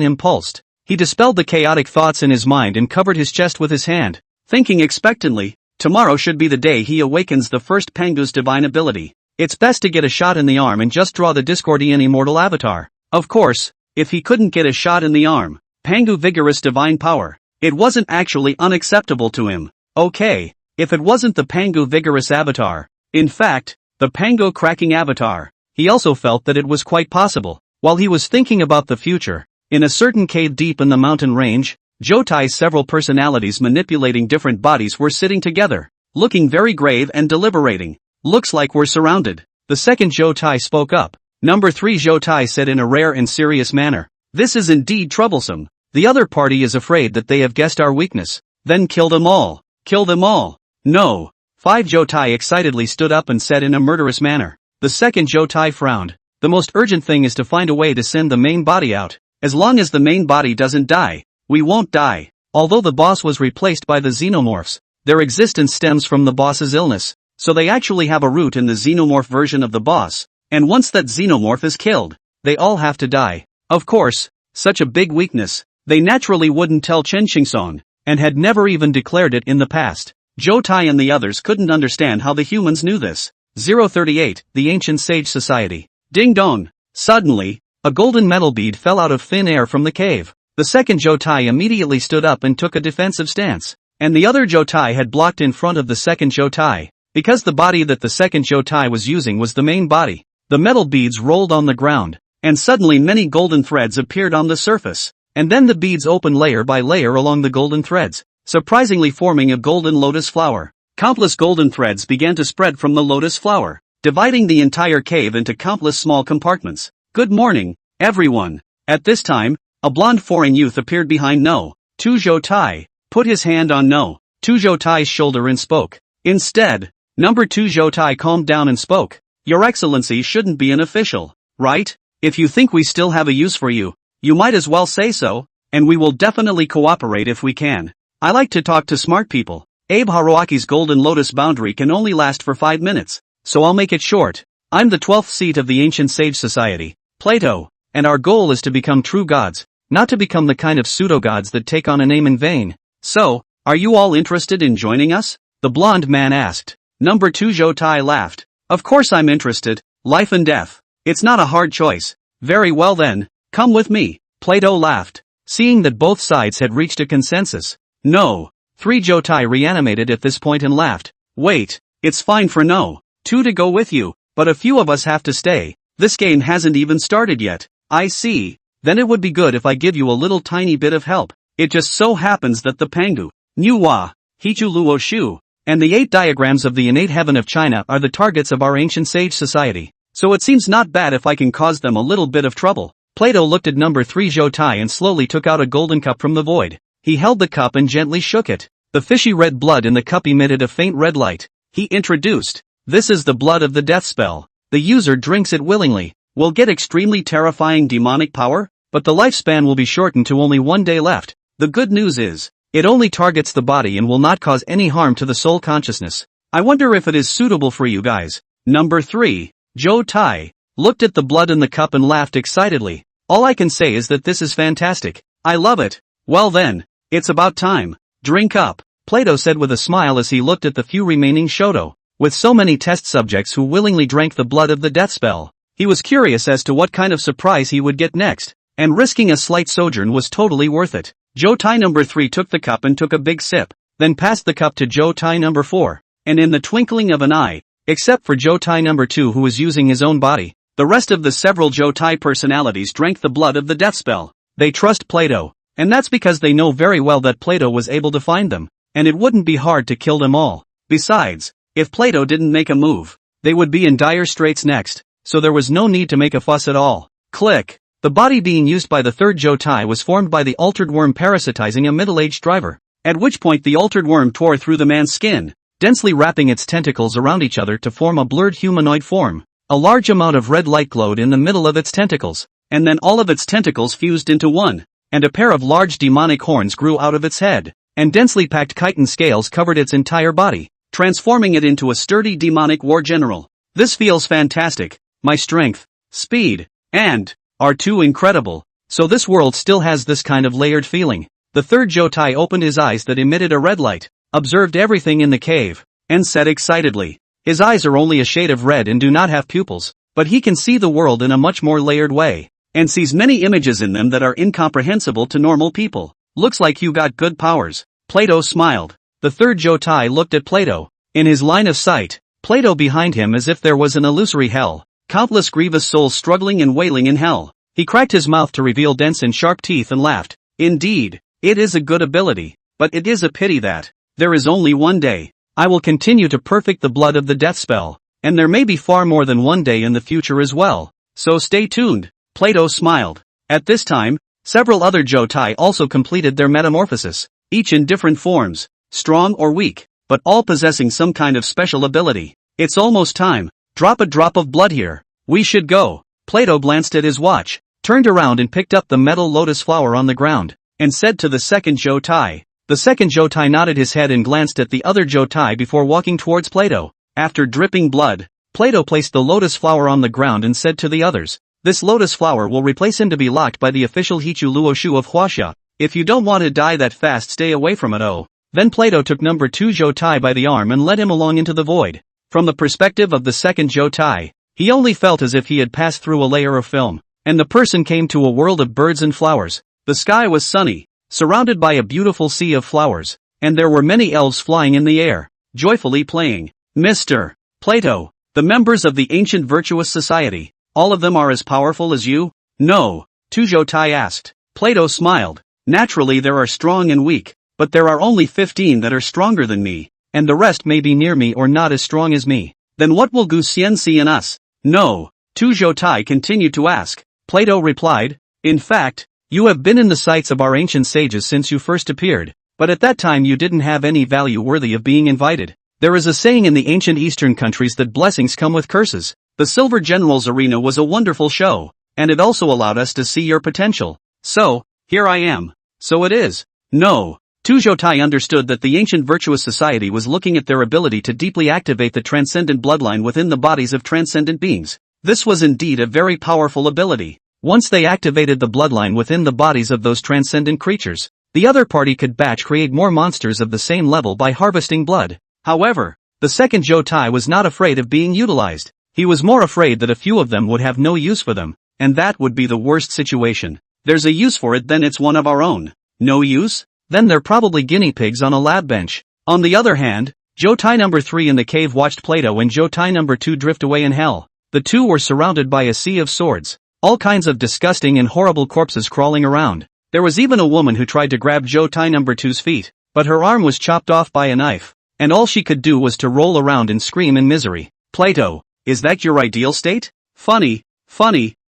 him pulsed. He dispelled the chaotic thoughts in his mind and covered his chest with his hand, thinking expectantly, tomorrow should be the day he awakens the first Pangu's divine ability. It's best to get a shot in the arm and just draw the Discordian immortal avatar. Of course, if he couldn't get a shot in the arm, Pangu vigorous divine power, it wasn't actually unacceptable to him. Okay, if it wasn't the Pangu vigorous avatar, in fact, the Pangu cracking avatar, he also felt that it was quite possible. While he was thinking about the future, in a certain cave deep in the mountain range, Zhou Tai's several personalities manipulating different bodies were sitting together, looking very grave and deliberating. Looks like we're surrounded. The second Zhou Tai spoke up. Number 3 Zhou Tai said in a rare and serious manner. This is indeed troublesome. The other party is afraid that they have guessed our weakness. Then kill them all. Kill them all. No. 5 Zhou Tai excitedly stood up and said in a murderous manner. The second Zhou Tai frowned. The most urgent thing is to find a way to send the main body out. As long as the main body doesn't die, we won't die. Although the boss was replaced by the xenomorphs, their existence stems from the boss's illness. So they actually have a root in the xenomorph version of the boss, and once that xenomorph is killed, they all have to die. Of course, such a big weakness, they naturally wouldn't tell Chen Qingsong, and had never even declared it in the past. Zhou Tai and the others couldn't understand how the humans knew this. 038, the Ancient Sage Society. Ding dong! Suddenly, a golden metal bead fell out of thin air from the cave. The second Zhou Tai immediately stood up and took a defensive stance, and the other Zhou Tai had blocked in front of the second Zhou Tai. Because the body that the second Zhou Tai was using was the main body, the metal beads rolled on the ground, and suddenly many golden threads appeared on the surface, and then the beads opened layer by layer along the golden threads, surprisingly forming a golden lotus flower. Countless golden threads began to spread from the lotus flower, dividing the entire cave into countless small compartments. Good morning, everyone. At this time, a blonde foreign youth appeared behind No. 2 Zhou Tai, put his hand on No. 2 Zhou Tai's shoulder and spoke. Instead, Number 2 Zhou Tai calmed down and spoke. Your Excellency shouldn't be an official, right? If you think we still have a use for you, you might as well say so, and we will definitely cooperate if we can. I like to talk to smart people. Abe Haruaki's Golden Lotus boundary can only last for 5 minutes, so I'll make it short. I'm the 12th seat of the Ancient Sage Society, Plato, and our goal is to become true gods, not to become the kind of pseudo-gods that take on a name in vain. So, are you all interested in joining us? The blonde man asked. Number 2 Zhou Tai laughed. Of course I'm interested, life and death. It's not a hard choice. Very well then, come with me. Plato laughed, seeing that both sides had reached a consensus. No. 3 Zhou Tai reanimated at this point and laughed. Wait, it's fine for No. 2 to go with you, but a few of us have to stay. This game hasn't even started yet. I see. Then it would be good if I give you a little tiny bit of help. It just so happens that the Pangu, Nuwa, Hichu Luo Shu, and the 8 diagrams of the innate heaven of China are the targets of our ancient sage society. So it seems not bad if I can cause them a little bit of trouble. Plato looked at number 3 Zhou Tai and slowly took out a golden cup from the void. He held the cup and gently shook it. The fishy red blood in the cup emitted a faint red light. He introduced, this is the blood of the death spell. The user drinks it willingly, will get extremely terrifying demonic power, but the lifespan will be shortened to only 1 day left. The good news is, it only targets the body and will not cause any harm to the soul consciousness. I wonder if it is suitable for you guys. Number 3, Zhou Tai, looked at the blood in the cup and laughed excitedly. All I can say is that this is fantastic. I love it. Well then, it's about time. Drink up, Plato said with a smile as he looked at the few remaining Shoto. With so many test subjects who willingly drank the blood of the death spell, he was curious as to what kind of surprise he would get next, and risking a slight sojourn was totally worth it. Zhou Tai number 3 took the cup and took a big sip, then passed the cup to Zhou Tai number 4, and in the twinkling of an eye, except for Zhou Tai number 2 who was using his own body, the rest of the several Zhou Tai personalities drank the blood of the death spell. They trust Plato. And that's because they know very well that Plato was able to find them. And it wouldn't be hard to kill them all. Besides, if Plato didn't make a move, they would be in dire straits next, so there was no need to make a fuss at all. Click. The body being used by the third Zhou Tai was formed by the altered worm parasitizing a middle-aged driver, at which point the altered worm tore through the man's skin, densely wrapping its tentacles around each other to form a blurred humanoid form. A large amount of red light glowed in the middle of its tentacles, and then all of its tentacles fused into one, and a pair of large demonic horns grew out of its head, and densely packed chitin scales covered its entire body, transforming it into a sturdy demonic war general. This feels fantastic. My strength, speed, and are too incredible. So this world still has this kind of layered feeling. The third Zhou Tai opened his eyes that emitted a red light, observed everything in the cave, and said excitedly. His eyes are only a shade of red and do not have pupils, but he can see the world in a much more layered way, and sees many images in them that are incomprehensible to normal people. Looks like you got good powers. Plato smiled. The third Zhou Tai looked at Plato. In his line of sight, Plato behind him as if there was an illusory hell, countless grievous souls struggling and wailing in hell. He cracked his mouth to reveal dense and sharp teeth and laughed. Indeed, it is a good ability, but it is a pity that there is only one day. I will continue to perfect the blood of the death spell, and there may be far more than one day in the future as well. So stay tuned. Plato smiled. At this time, several other Zhou Tai also completed their metamorphosis, each in different forms, strong or weak, but all possessing some kind of special ability. It's almost time. Drop a drop of blood here. We should go. Plato glanced at his watch, turned around and picked up the metal lotus flower on the ground, and said to the second Zhou Tai. The second Zhou Tai nodded his head and glanced at the other Zhou Tai before walking towards Plato. After dripping blood, Plato placed the lotus flower on the ground and said to the others, "This lotus flower will replace him to be locked by the official Hichu Luoshu of Huaxia. If you don't want to die that fast, stay away from it." Oh. Then Plato took number 2 Zhou Tai by the arm and led him along into the void. From the perspective of the second Zhou Tai, he only felt as if he had passed through a layer of film, and the person came to a world of birds and flowers. The sky was sunny, surrounded by a beautiful sea of flowers, and there were many elves flying in the air, joyfully playing. Mr. Plato, the members of the ancient virtuous society, all of them are as powerful as you? No, Zhou Tai asked. Plato smiled. Naturally there are strong and weak, but there are only 15 that are stronger than me, and the rest may be near me or not as strong as me. Then what will Gu Xian see in us? No, Zhou Tai continued to ask. Plato replied, in fact, you have been in the sights of our ancient sages since you first appeared, but at that time you didn't have any value worthy of being invited. There is a saying in the ancient Eastern countries that blessings come with curses. The Silver General's Arena was a wonderful show, and it also allowed us to see your potential. So, here I am. So it is. No. Zhou Tai understood that the ancient virtuous society was looking at their ability to deeply activate the transcendent bloodline within the bodies of transcendent beings. This was indeed a very powerful ability. Once they activated the bloodline within the bodies of those transcendent creatures, the other party could batch create more monsters of the same level by harvesting blood. However, the second Zhou Tai was not afraid of being utilized. He was more afraid that a few of them would have no use for them, and that would be the worst situation. There's a use for it, then it's one of our own. No use? Then they're probably guinea pigs on a lab bench. On the other hand, Zhou Tai number 3 in the cave watched Plato and Zhou Tai number 2 drift away in hell. The two were surrounded by a sea of swords. All kinds of disgusting and horrible corpses crawling around. There was even a woman who tried to grab Zhou Tai number 2's feet, but her arm was chopped off by a knife, and all she could do was to roll around and scream in misery. Plato, is that your ideal state? Funny,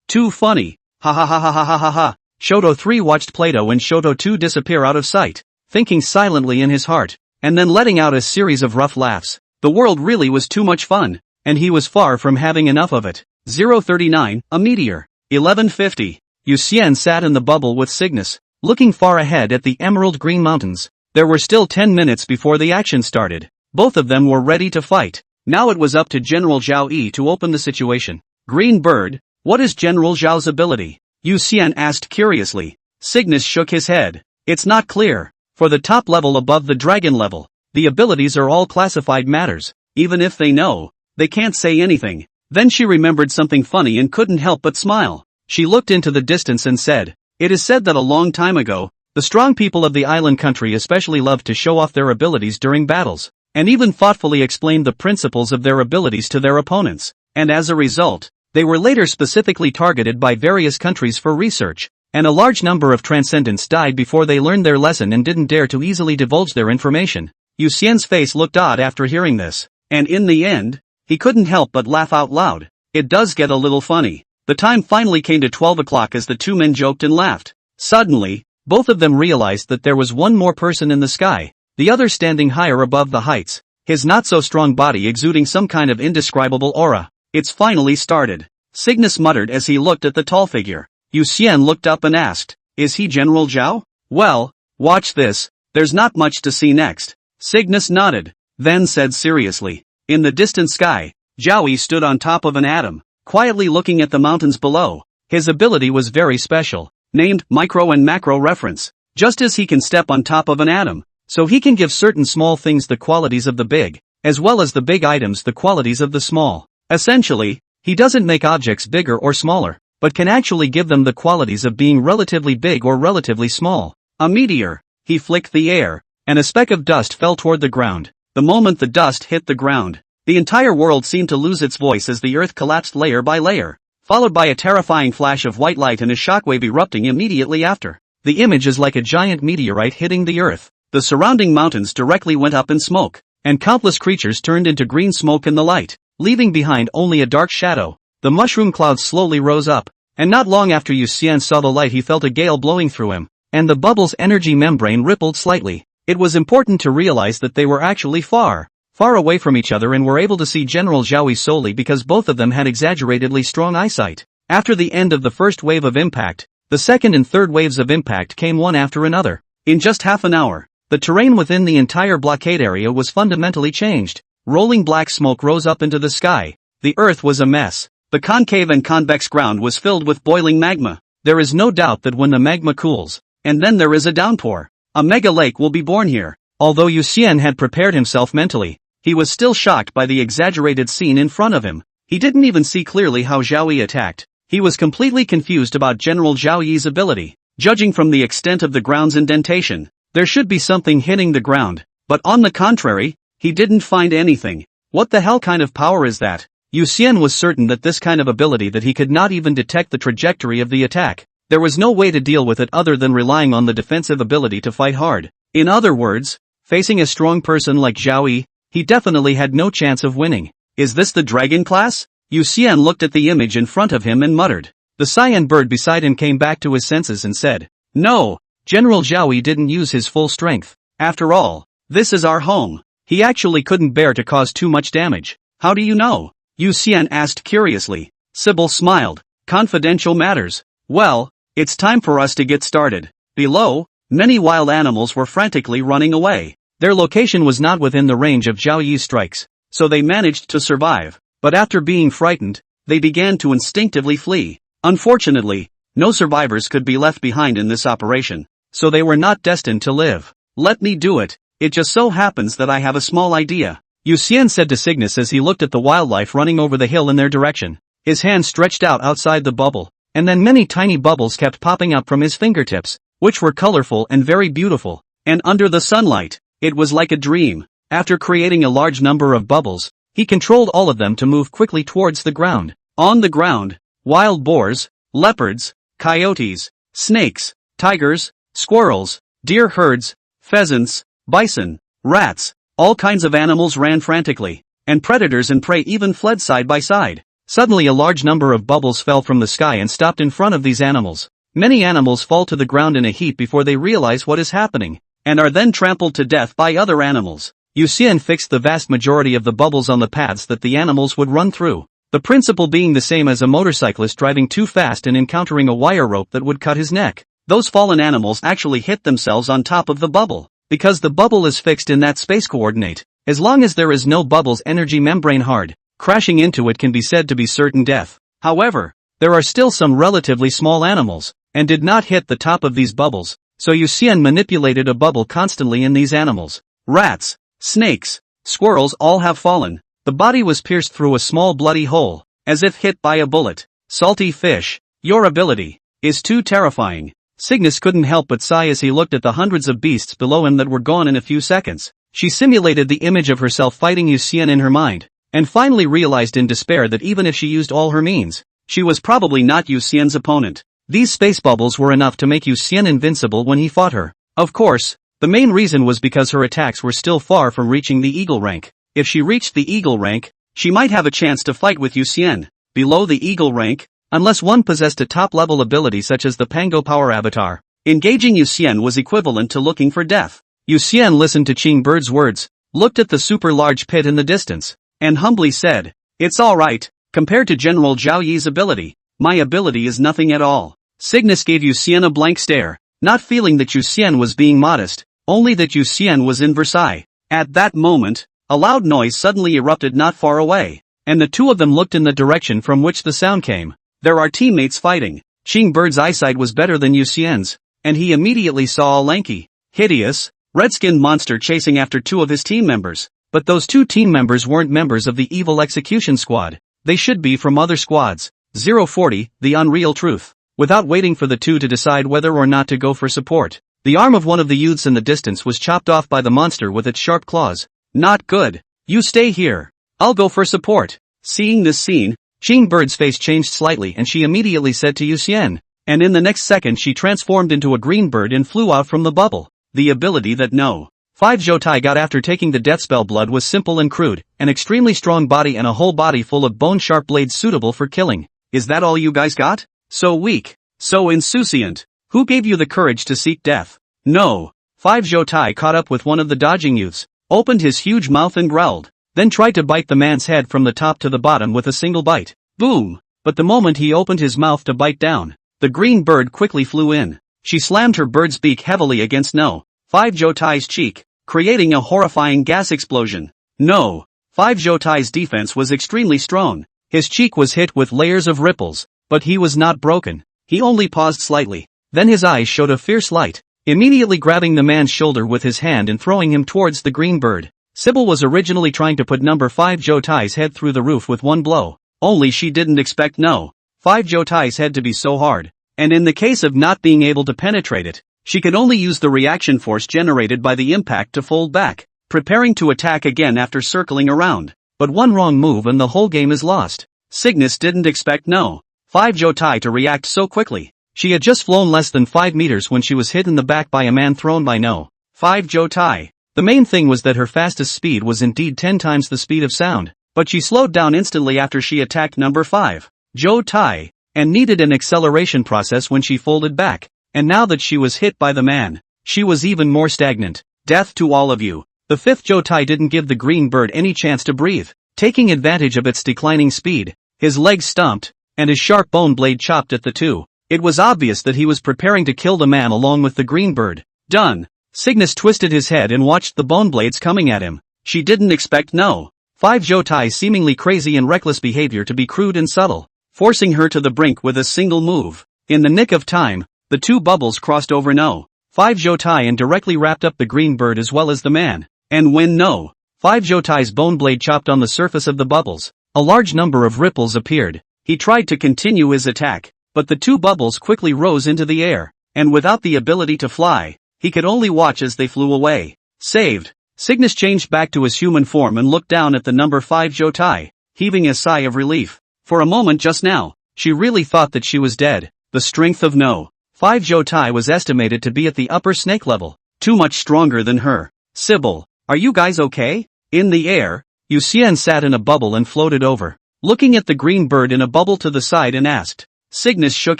too funny. Ha ha ha ha ha ha ha ha. Shoto 3 watched Plato and Shoto 2 disappear out of sight, thinking silently in his heart, and then letting out a series of rough laughs. The world really was too much fun, and he was far from having enough of it. 039, a meteor. 1150. Yu Xian sat in the bubble with Cygnus, looking far ahead at the emerald green mountains. There were still 10 minutes before the action started. Both of them were ready to fight. Now it was up to General Zhao Yi to open the situation. Green Bird, what is General Zhao's ability? Yu Xian asked curiously. Cygnus shook his head. It's not clear. For the top level above the dragon level, the abilities are all classified matters. Even if they know, they can't say anything. Then she remembered something funny and couldn't help but smile. She looked into the distance and said, it is said that a long time ago, the strong people of the island country especially loved to show off their abilities during battles, and even thoughtfully explained the principles of their abilities to their opponents, and as a result, they were later specifically targeted by various countries for research. and a large number of transcendents died before they learned their lesson and didn't dare to easily divulge their information. Yu Xian's face looked odd after hearing this, and in the end, he couldn't help but laugh out loud. It does get a little funny. The time finally came to 12 o'clock as the two men joked and laughed. Suddenly, both of them realized that there was one more person in the sky, the other standing higher above the heights, his not-so-strong body exuding some kind of indescribable aura. It's finally started, Cygnus muttered as he looked at the tall figure. Yu Xian looked up and asked, "Is he General Zhao?" "Well, watch this, there's not much to see next." Cygnus nodded, then said seriously, "In the distant sky, Zhao Yi stood on top of an atom, quietly looking at the mountains below. His ability was very special, named Micro and Macro Reference. Just as he can step on top of an atom, so he can give certain small things the qualities of the big, as well as the big items the qualities of the small. Essentially, he doesn't make objects bigger or smaller, but can actually give them the qualities of being relatively big or relatively small. A meteor." He flicked the air, and a speck of dust fell toward the ground. The moment the dust hit the ground, the entire world seemed to lose its voice as the earth collapsed layer by layer, followed by a terrifying flash of white light and a shockwave erupting immediately after. The image is like a giant meteorite hitting the earth. The surrounding mountains directly went up in smoke, and countless creatures turned into green smoke in the light, leaving behind only a dark shadow. The mushroom clouds slowly rose up, and not long after Yu Xian saw the light he felt a gale blowing through him, and the bubble's energy membrane rippled slightly. It was important to realize that they were actually far away from each other and were able to see General Zhao Yi solely because both of them had exaggeratedly strong eyesight. After the end of the first wave of impact, the second and third waves of impact came one after another. In just half an hour, the terrain within the entire blockade area was fundamentally changed. Rolling black smoke rose up into the sky. The earth was a mess. The concave and convex ground was filled with boiling magma. There is no doubt that when the magma cools, and then there is a downpour, a mega lake will be born here. Although Yu Xian had prepared himself mentally, he was still shocked by the exaggerated scene in front of him. He didn't even see clearly how Zhao Yi attacked. He was completely confused about General Zhao Yi's ability. Judging from the extent of the ground's indentation, there should be something hitting the ground, but on the contrary, he didn't find anything. What the hell kind of power is that? Yu Xian was certain that this kind of ability that he could not even detect the trajectory of the attack. There was no way to deal with it other than relying on the defensive ability to fight hard. In other words, facing a strong person like Zhao Yi, he definitely had no chance of winning. Is this the dragon class? Yu Xian looked at the image in front of him and muttered. The cyan bird beside him came back to his senses and said, "No, General Zhao Yi didn't use his full strength. After all, this is our home. He actually couldn't bear to cause too much damage." "How do you know?" Yu Xian asked curiously. Sybil smiled. "Confidential matters. Well, it's time for us to get started." Below, many wild animals were frantically running away. Their location was not within the range of Zhao Yi's strikes, so they managed to survive. But after being frightened, they began to instinctively flee. Unfortunately, no survivors could be left behind in this operation, so they were not destined to live. "Let me do it. It just so happens that I have a small idea," Yu Xian said to Cygnus as he looked at the wildlife running over the hill in their direction. His hand stretched out outside the bubble, and then many tiny bubbles kept popping up from his fingertips, which were colorful and very beautiful. And under the sunlight, it was like a dream. After creating a large number of bubbles, he controlled all of them to move quickly towards the ground. On the ground, wild boars, leopards, coyotes, snakes, tigers, squirrels, deer herds, pheasants, bison, rats, all kinds of animals ran frantically, and predators and prey even fled side by side. Suddenly a large number of bubbles fell from the sky and stopped in front of these animals. Many animals fall to the ground in a heap before they realize what is happening, and are then trampled to death by other animals. Yu Xian fixed the vast majority of the bubbles on the paths that the animals would run through, the principle being the same as a motorcyclist driving too fast and encountering a wire rope that would cut his neck. Those fallen animals actually hit themselves on top of the bubble, because the bubble is fixed in that space coordinate. As long as there is no bubble's energy membrane hard, crashing into it can be said to be certain death. However, there are still some relatively small animals, and did not hit the top of these bubbles, so Yu Xian manipulated a bubble constantly in these animals. Rats, snakes, squirrels all have fallen. The body was pierced through a small bloody hole, as if hit by a bullet. Salty fish, your ability is too terrifying. Cygnus couldn't help but sigh as he looked at the hundreds of beasts below him that were gone in a few seconds. She simulated the image of herself fighting Yu Xian in her mind, and finally realized in despair that even if she used all her means, she was probably not Yu Xian's opponent. These space bubbles were enough to make Yu Xian invincible when he fought her. Of course, the main reason was because her attacks were still far from reaching the Eagle rank. If she reached the Eagle rank, she might have a chance to fight with Yu Xian. Below the Eagle rank, unless one possessed a top-level ability such as the Pango Power Avatar, engaging Yu Xian was equivalent to looking for death. Yu Xian listened to Qing Bird's words, looked at the super-large pit in the distance, and humbly said, "It's alright, compared to General Zhao Yi's ability, my ability is nothing at all." Cygnus gave Yu Xian a blank stare, not feeling that Yu Xian was being modest, only that Yu Xian was in Versailles. At that moment, a loud noise suddenly erupted not far away, and the two of them looked in the direction from which the sound came. There are teammates fighting. Qing Bird's eyesight was better than Yu Xian's, and he immediately saw a lanky, hideous, red-skinned monster chasing after two of his team members. But those two team members weren't members of the evil execution squad. They should be from other squads. 040, the unreal truth. Without waiting for the two to decide whether or not to go for support, the arm of one of the youths in the distance was chopped off by the monster with its sharp claws. Not good. You stay here. I'll go for support. Seeing this scene, Qing Bird's face changed slightly and she immediately said to Yu Xian, and in the next second she transformed into a green bird and flew out from the bubble. The ability that No. 5 Zhou Tai got after taking the death spell blood was simple and crude, an extremely strong body and a whole body full of bone-sharp blades suitable for killing. Is that all you guys got? So weak. So insouciant. Who gave you the courage to seek death? No. 5 Zhou Tai caught up with one of the dodging youths, opened his huge mouth and growled, then tried to bite the man's head from the top to the bottom with a single bite. Boom! But the moment he opened his mouth to bite down, the green bird quickly flew in. She slammed her bird's beak heavily against No. 5 Zhou Tai's cheek, creating a horrifying gas explosion. No. 5 Zhou Tai's defense was extremely strong. His cheek was hit with layers of ripples, but he was not broken. He only paused slightly. Then his eyes showed a fierce light, immediately grabbing the man's shoulder with his hand and throwing him towards the green bird. Sybil was originally trying to put number 5 Zhou Tai's head through the roof with one blow, only she didn't expect No. 5 Zhou Tai's head to be so hard, and in the case of not being able to penetrate it, she could only use the reaction force generated by the impact to fold back, preparing to attack again after circling around. But one wrong move and the whole game is lost. Cygnus didn't expect No. 5 Zhou Tai to react so quickly. She had just flown less than 5 meters when she was hit in the back by a man thrown by No. 5 Zhou Tai. The main thing was that her fastest speed was indeed 10 times the speed of sound, but she slowed down instantly after she attacked number 5 Zhou Tai, and needed an acceleration process when she folded back, and now that she was hit by the man, she was even more stagnant. Death to all of you. The 5th Zhou Tai didn't give the green bird any chance to breathe, taking advantage of its declining speed. His legs stumped, and his sharp bone blade chopped at the two. It was obvious that he was preparing to kill the man along with the green bird. Done. Cygnus twisted his head and watched the bone blades coming at him. She didn't expect No. 5 Zhou Tai's seemingly crazy and reckless behavior to be crude and subtle, forcing her to the brink with a single move. In the nick of time, the two bubbles crossed over No. 5 Zhou Tai and directly wrapped up the green bird as well as the man. And when No. 5 Zhou Tai's bone blade chopped on the surface of the bubbles, a large number of ripples appeared. He tried to continue his attack, but the two bubbles quickly rose into the air, and without the ability to fly, he could only watch as they flew away. Saved. Cygnus changed back to his human form and looked down at the number 5 Zhou Tai, heaving a sigh of relief. For a moment just now, she really thought that she was dead. The strength of No. 5 Zhou Tai was estimated to be at the upper snake level, too much stronger than her. Sybil, are you guys okay? In the air, Yu Xian sat in a bubble and floated over, looking at the green bird in a bubble to the side and asked. Cygnus shook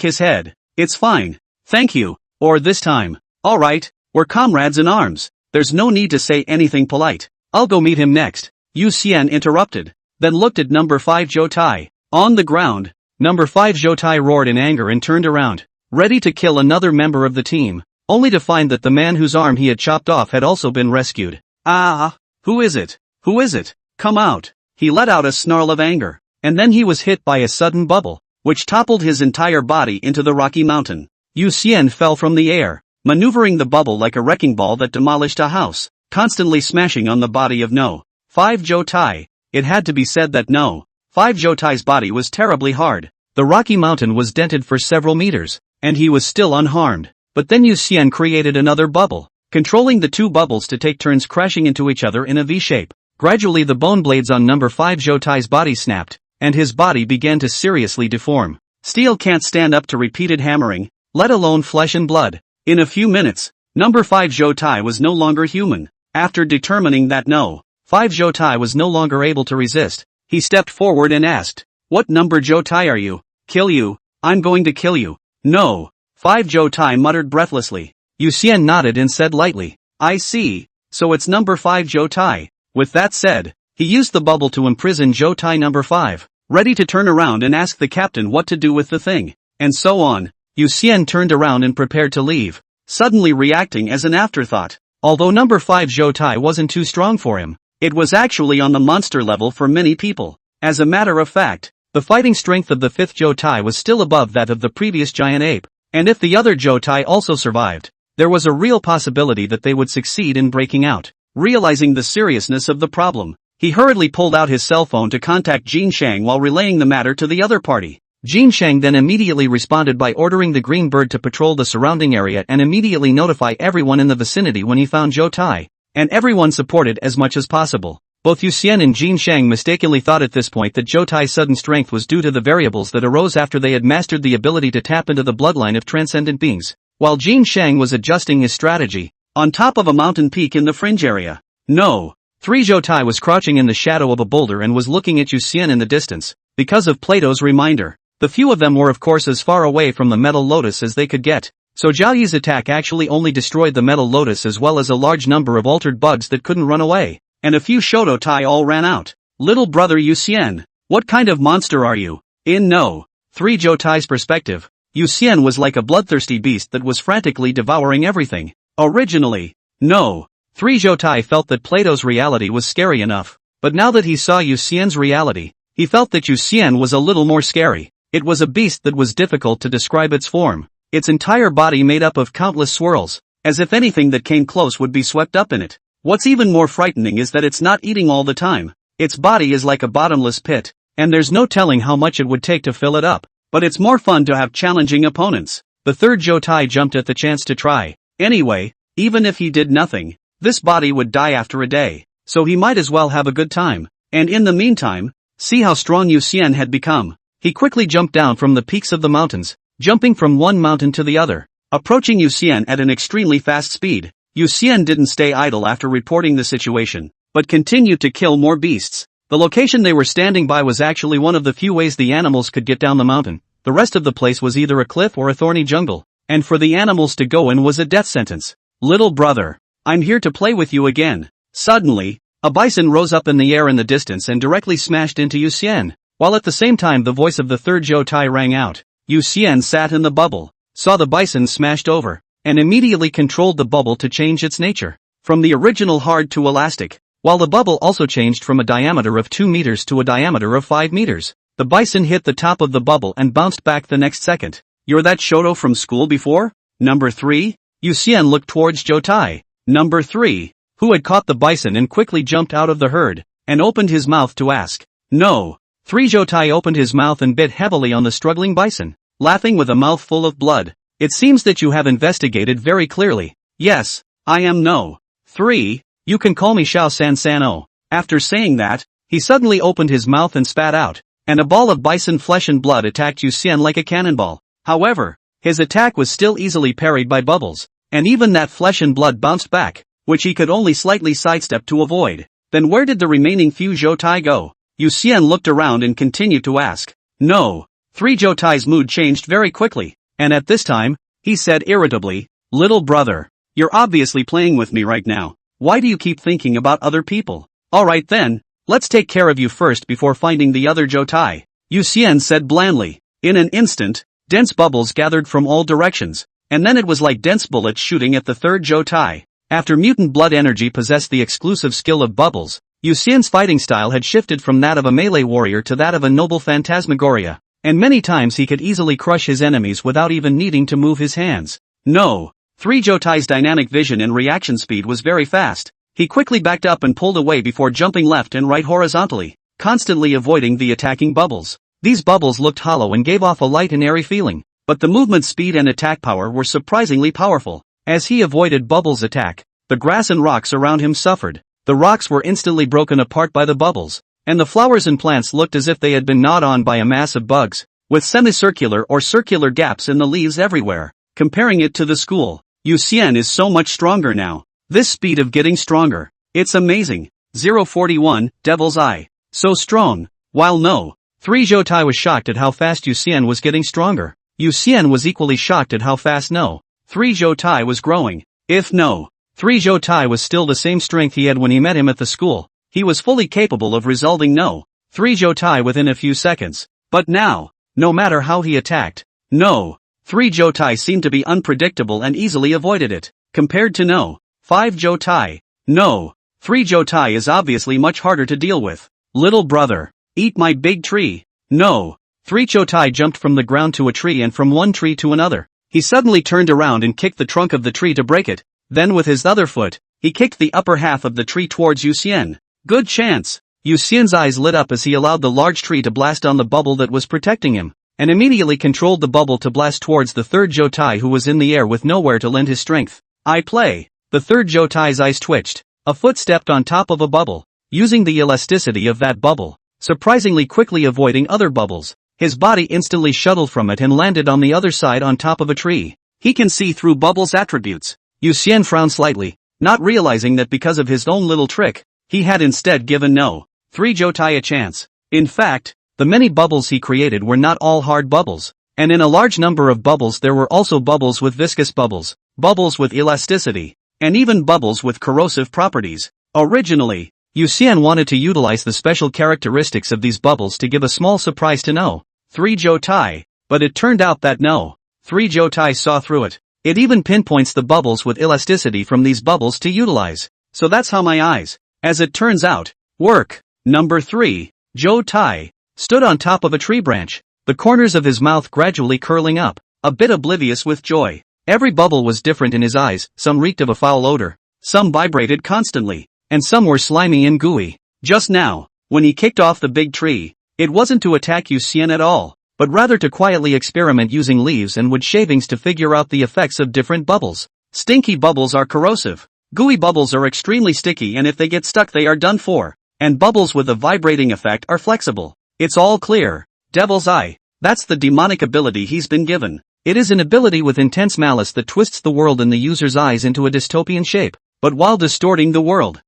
his head. It's fine. Thank you. Or this time. Alright, we're comrades in arms. There's no need to say anything polite. I'll go meet him next. Yu Xian interrupted, then looked at number 5 Zhou Tai. On the ground, number 5 Zhou Tai roared in anger and turned around, ready to kill another member of the team, only to find that the man whose arm he had chopped off had also been rescued. Ah! Who is it? Who is it? Come out! He let out a snarl of anger, and then he was hit by a sudden bubble, which toppled his entire body into the rocky mountain. Yu Xian fell from the air, maneuvering the bubble like a wrecking ball that demolished a house, constantly smashing on the body of No. 5 Zhou Tai. It had to be said that No. 5 Zhou Tai's body was terribly hard. The rocky mountain was dented for several meters, and he was still unharmed. But then Yu Xian created another bubble, controlling the two bubbles to take turns crashing into each other in a V-shape. Gradually the bone blades on number 5 Zhou Tai's body snapped, and his body began to seriously deform. Steel can't stand up to repeated hammering, let alone flesh and blood. In a few minutes, number 5 Zhou Tai was no longer human. After determining that no, 5 Zhou Tai was no longer able to resist, he stepped forward and asked, "What number Zhou Tai are you?" "Kill you. I'm going to kill you." "No." 5 Zhou Tai muttered breathlessly. Yu Xian nodded and said lightly, "I see. So it's number 5 Zhou Tai." With that said, he used the bubble to imprison Zhou Tai number 5, ready to turn around and ask the captain what to do with the thing. And so on. Yu Xian turned around and prepared to leave, suddenly reacting as an afterthought. Although number 5 Zhou Tai wasn't too strong for him, it was actually on the monster level for many people. As a matter of fact, the fighting strength of the 5th Zhou Tai was still above that of the previous giant ape, and if the other Zhou Tai also survived, there was a real possibility that they would succeed in breaking out. Realizing the seriousness of the problem, he hurriedly pulled out his cell phone to contact Jin Shang while relaying the matter to the other party. Jin Shang then immediately responded by ordering the green bird to patrol the surrounding area and immediately notify everyone in the vicinity when he found Zhou Tai, and everyone supported as much as possible. Both Yu Xian and Jin Shang mistakenly thought at this point that Zhou Tai's sudden strength was due to the variables that arose after they had mastered the ability to tap into the bloodline of transcendent beings, while Jin Shang was adjusting his strategy on top of a mountain peak in the fringe area. No. 3 Zhou Tai was crouching in the shadow of a boulder and was looking at Yu Xian in the distance, because of Plato's reminder. The few of them were of course as far away from the metal lotus as they could get, so Zhao Yi's attack actually only destroyed the metal lotus as well as a large number of altered bugs that couldn't run away, and a few Shoto Tai all ran out. "Little brother Yu Xian, what kind of monster are you?" In no. 3 Zhou Tai's perspective, Yu Xian was like a bloodthirsty beast that was frantically devouring everything. Originally, no. 3 Zhou Tai felt that Plato's reality was scary enough, but now that he saw Yu Xian's reality, he felt that Yu Xian was a little more scary. It was a beast that was difficult to describe its form, its entire body made up of countless swirls, as if anything that came close would be swept up in it. What's even more frightening is that it's not eating all the time. Its body is like a bottomless pit, and there's no telling how much it would take to fill it up. But it's more fun to have challenging opponents. The 3rd Zhou Tai jumped at the chance to try. Anyway, even if he did nothing, this body would die after a day, so he might as well have a good time. And in the meantime, see how strong Yu Xian had become. He quickly jumped down from the peaks of the mountains, jumping from one mountain to the other, approaching Yu Xian at an extremely fast speed. Yu Xian didn't stay idle after reporting the situation, but continued to kill more beasts. The location they were standing by was actually one of the few ways the animals could get down the mountain. The rest of the place was either a cliff or a thorny jungle, and for the animals to go in was a death sentence. "Little brother, I'm here to play with you again." Suddenly, a bison rose up in the air in the distance and directly smashed into Yu Xian, while at the same time the voice of the 3rd Zhou Tai rang out. Yu Xian sat in the bubble, saw the bison smashed over, and immediately controlled the bubble to change its nature, from the original hard to elastic, while the bubble also changed from a diameter of 2 meters to a diameter of 5 meters. The bison hit the top of the bubble and bounced back the next second. "You're that Shoto from school before? Number 3? Yu Xian looked towards Zhou Tai, number 3, who had caught the bison and quickly jumped out of the herd, and opened his mouth to ask. "No." 3 Zhou Tai opened his mouth and bit heavily on the struggling bison, laughing with a mouth full of blood. "It seems that you have investigated very clearly." "Yes, I am no. 3, you can call me Xiao San San-o." After saying that, he suddenly opened his mouth and spat out, and a ball of bison flesh and blood attacked Yu Xian like a cannonball. However, his attack was still easily parried by bubbles, and even that flesh and blood bounced back, which he could only slightly sidestep to avoid. Then where did the remaining few Zhou Tai go? Yu Xian looked around and continued to ask. "No." 3 Zhou Tai's mood changed very quickly, and at this time, he said irritably, "Little brother, you're obviously playing with me right now. Why do you keep thinking about other people? Alright then, let's take care of you first before finding the other Zhou Tai," Yu Xian said blandly. In an instant, dense bubbles gathered from all directions, and then it was like dense bullets shooting at the 3rd Zhou Tai. After mutant blood energy possessed the exclusive skill of bubbles, Yu Xian's fighting style had shifted from that of a melee warrior to that of a noble phantasmagoria, and many times he could easily crush his enemies without even needing to move his hands. No. 3 Zhou Tai's dynamic vision and reaction speed was very fast. He quickly backed up and pulled away before jumping left and right horizontally, constantly avoiding the attacking bubbles. These bubbles looked hollow and gave off a light and airy feeling, but the movement speed and attack power were surprisingly powerful. As he avoided bubbles' attack, the grass and rocks around him suffered. The rocks were instantly broken apart by the bubbles, and the flowers and plants looked as if they had been gnawed on by a mass of bugs. with semicircular or circular gaps in the leaves everywhere. Comparing it to the school, Yuxian is so much stronger now. This speed of getting stronger. It's amazing. 041, Devil's Eye. So strong. While no. 3 Zhou Tai was shocked at how fast Yuxian was getting stronger. Yuxian was equally shocked at how fast no. 3 Zhou Tai was growing. If no. 3 Zhou Tai was still the same strength he had when he met him at the school, he was fully capable of resolving no. 3 Zhou Tai within a few seconds. But now, no matter how he attacked, no. 3 Zhou Tai seemed to be unpredictable and easily avoided it. Compared to no. 5 Zhou Tai. No. 3 Zhou Tai is obviously much harder to deal with. Little brother. Eat my big tree. No. 3 Zhou Tai jumped from the ground to a tree and from one tree to another. He suddenly turned around and kicked the trunk of the tree to break it. Then with his other foot, he kicked the upper half of the tree towards Yuxian. Good chance. Yuxian's eyes lit up as he allowed the large tree to blast on the bubble that was protecting him, and immediately controlled the bubble to blast towards the 3rd Zhou Tai who was in the air with nowhere to lend his strength. I play. The 3rd Zhou Tai's eyes twitched. A foot stepped on top of a bubble, using the elasticity of that bubble, surprisingly quickly avoiding other bubbles. His body instantly shuttled from it and landed on the other side on top of a tree. He can see through bubbles' attributes. Yuxian frowned slightly, not realizing that because of his own little trick, he had instead given no. 3 Zhou Tai a chance. In fact, the many bubbles he created were not all hard bubbles, and in a large number of bubbles there were also bubbles with viscous bubbles, bubbles with elasticity, and even bubbles with corrosive properties. Originally, Yuxian wanted to utilize the special characteristics of these bubbles to give a small surprise to no. 3 Zhou Tai, but it turned out that no. 3 Zhou Tai saw through it. It even pinpoints the bubbles with elasticity from these bubbles to utilize. So that's how my eyes, as it turns out, work. Number 3. Zhou Tai stood on top of a tree branch, the corners of his mouth gradually curling up, a bit oblivious with joy. Every bubble was different in his eyes, some reeked of a foul odor, some vibrated constantly, and some were slimy and gooey. Just now, when he kicked off the big tree, it wasn't to attack Yuxian at all, but rather to quietly experiment using leaves and wood shavings to figure out the effects of different bubbles. Stinky bubbles are corrosive. Gooey bubbles are extremely sticky, and if they get stuck they are done for. And bubbles with a vibrating effect are flexible. It's all clear. Devil's Eye. That's the demonic ability he's been given. It is an ability with intense malice that twists the world in the user's eyes into a dystopian shape. But while distorting the world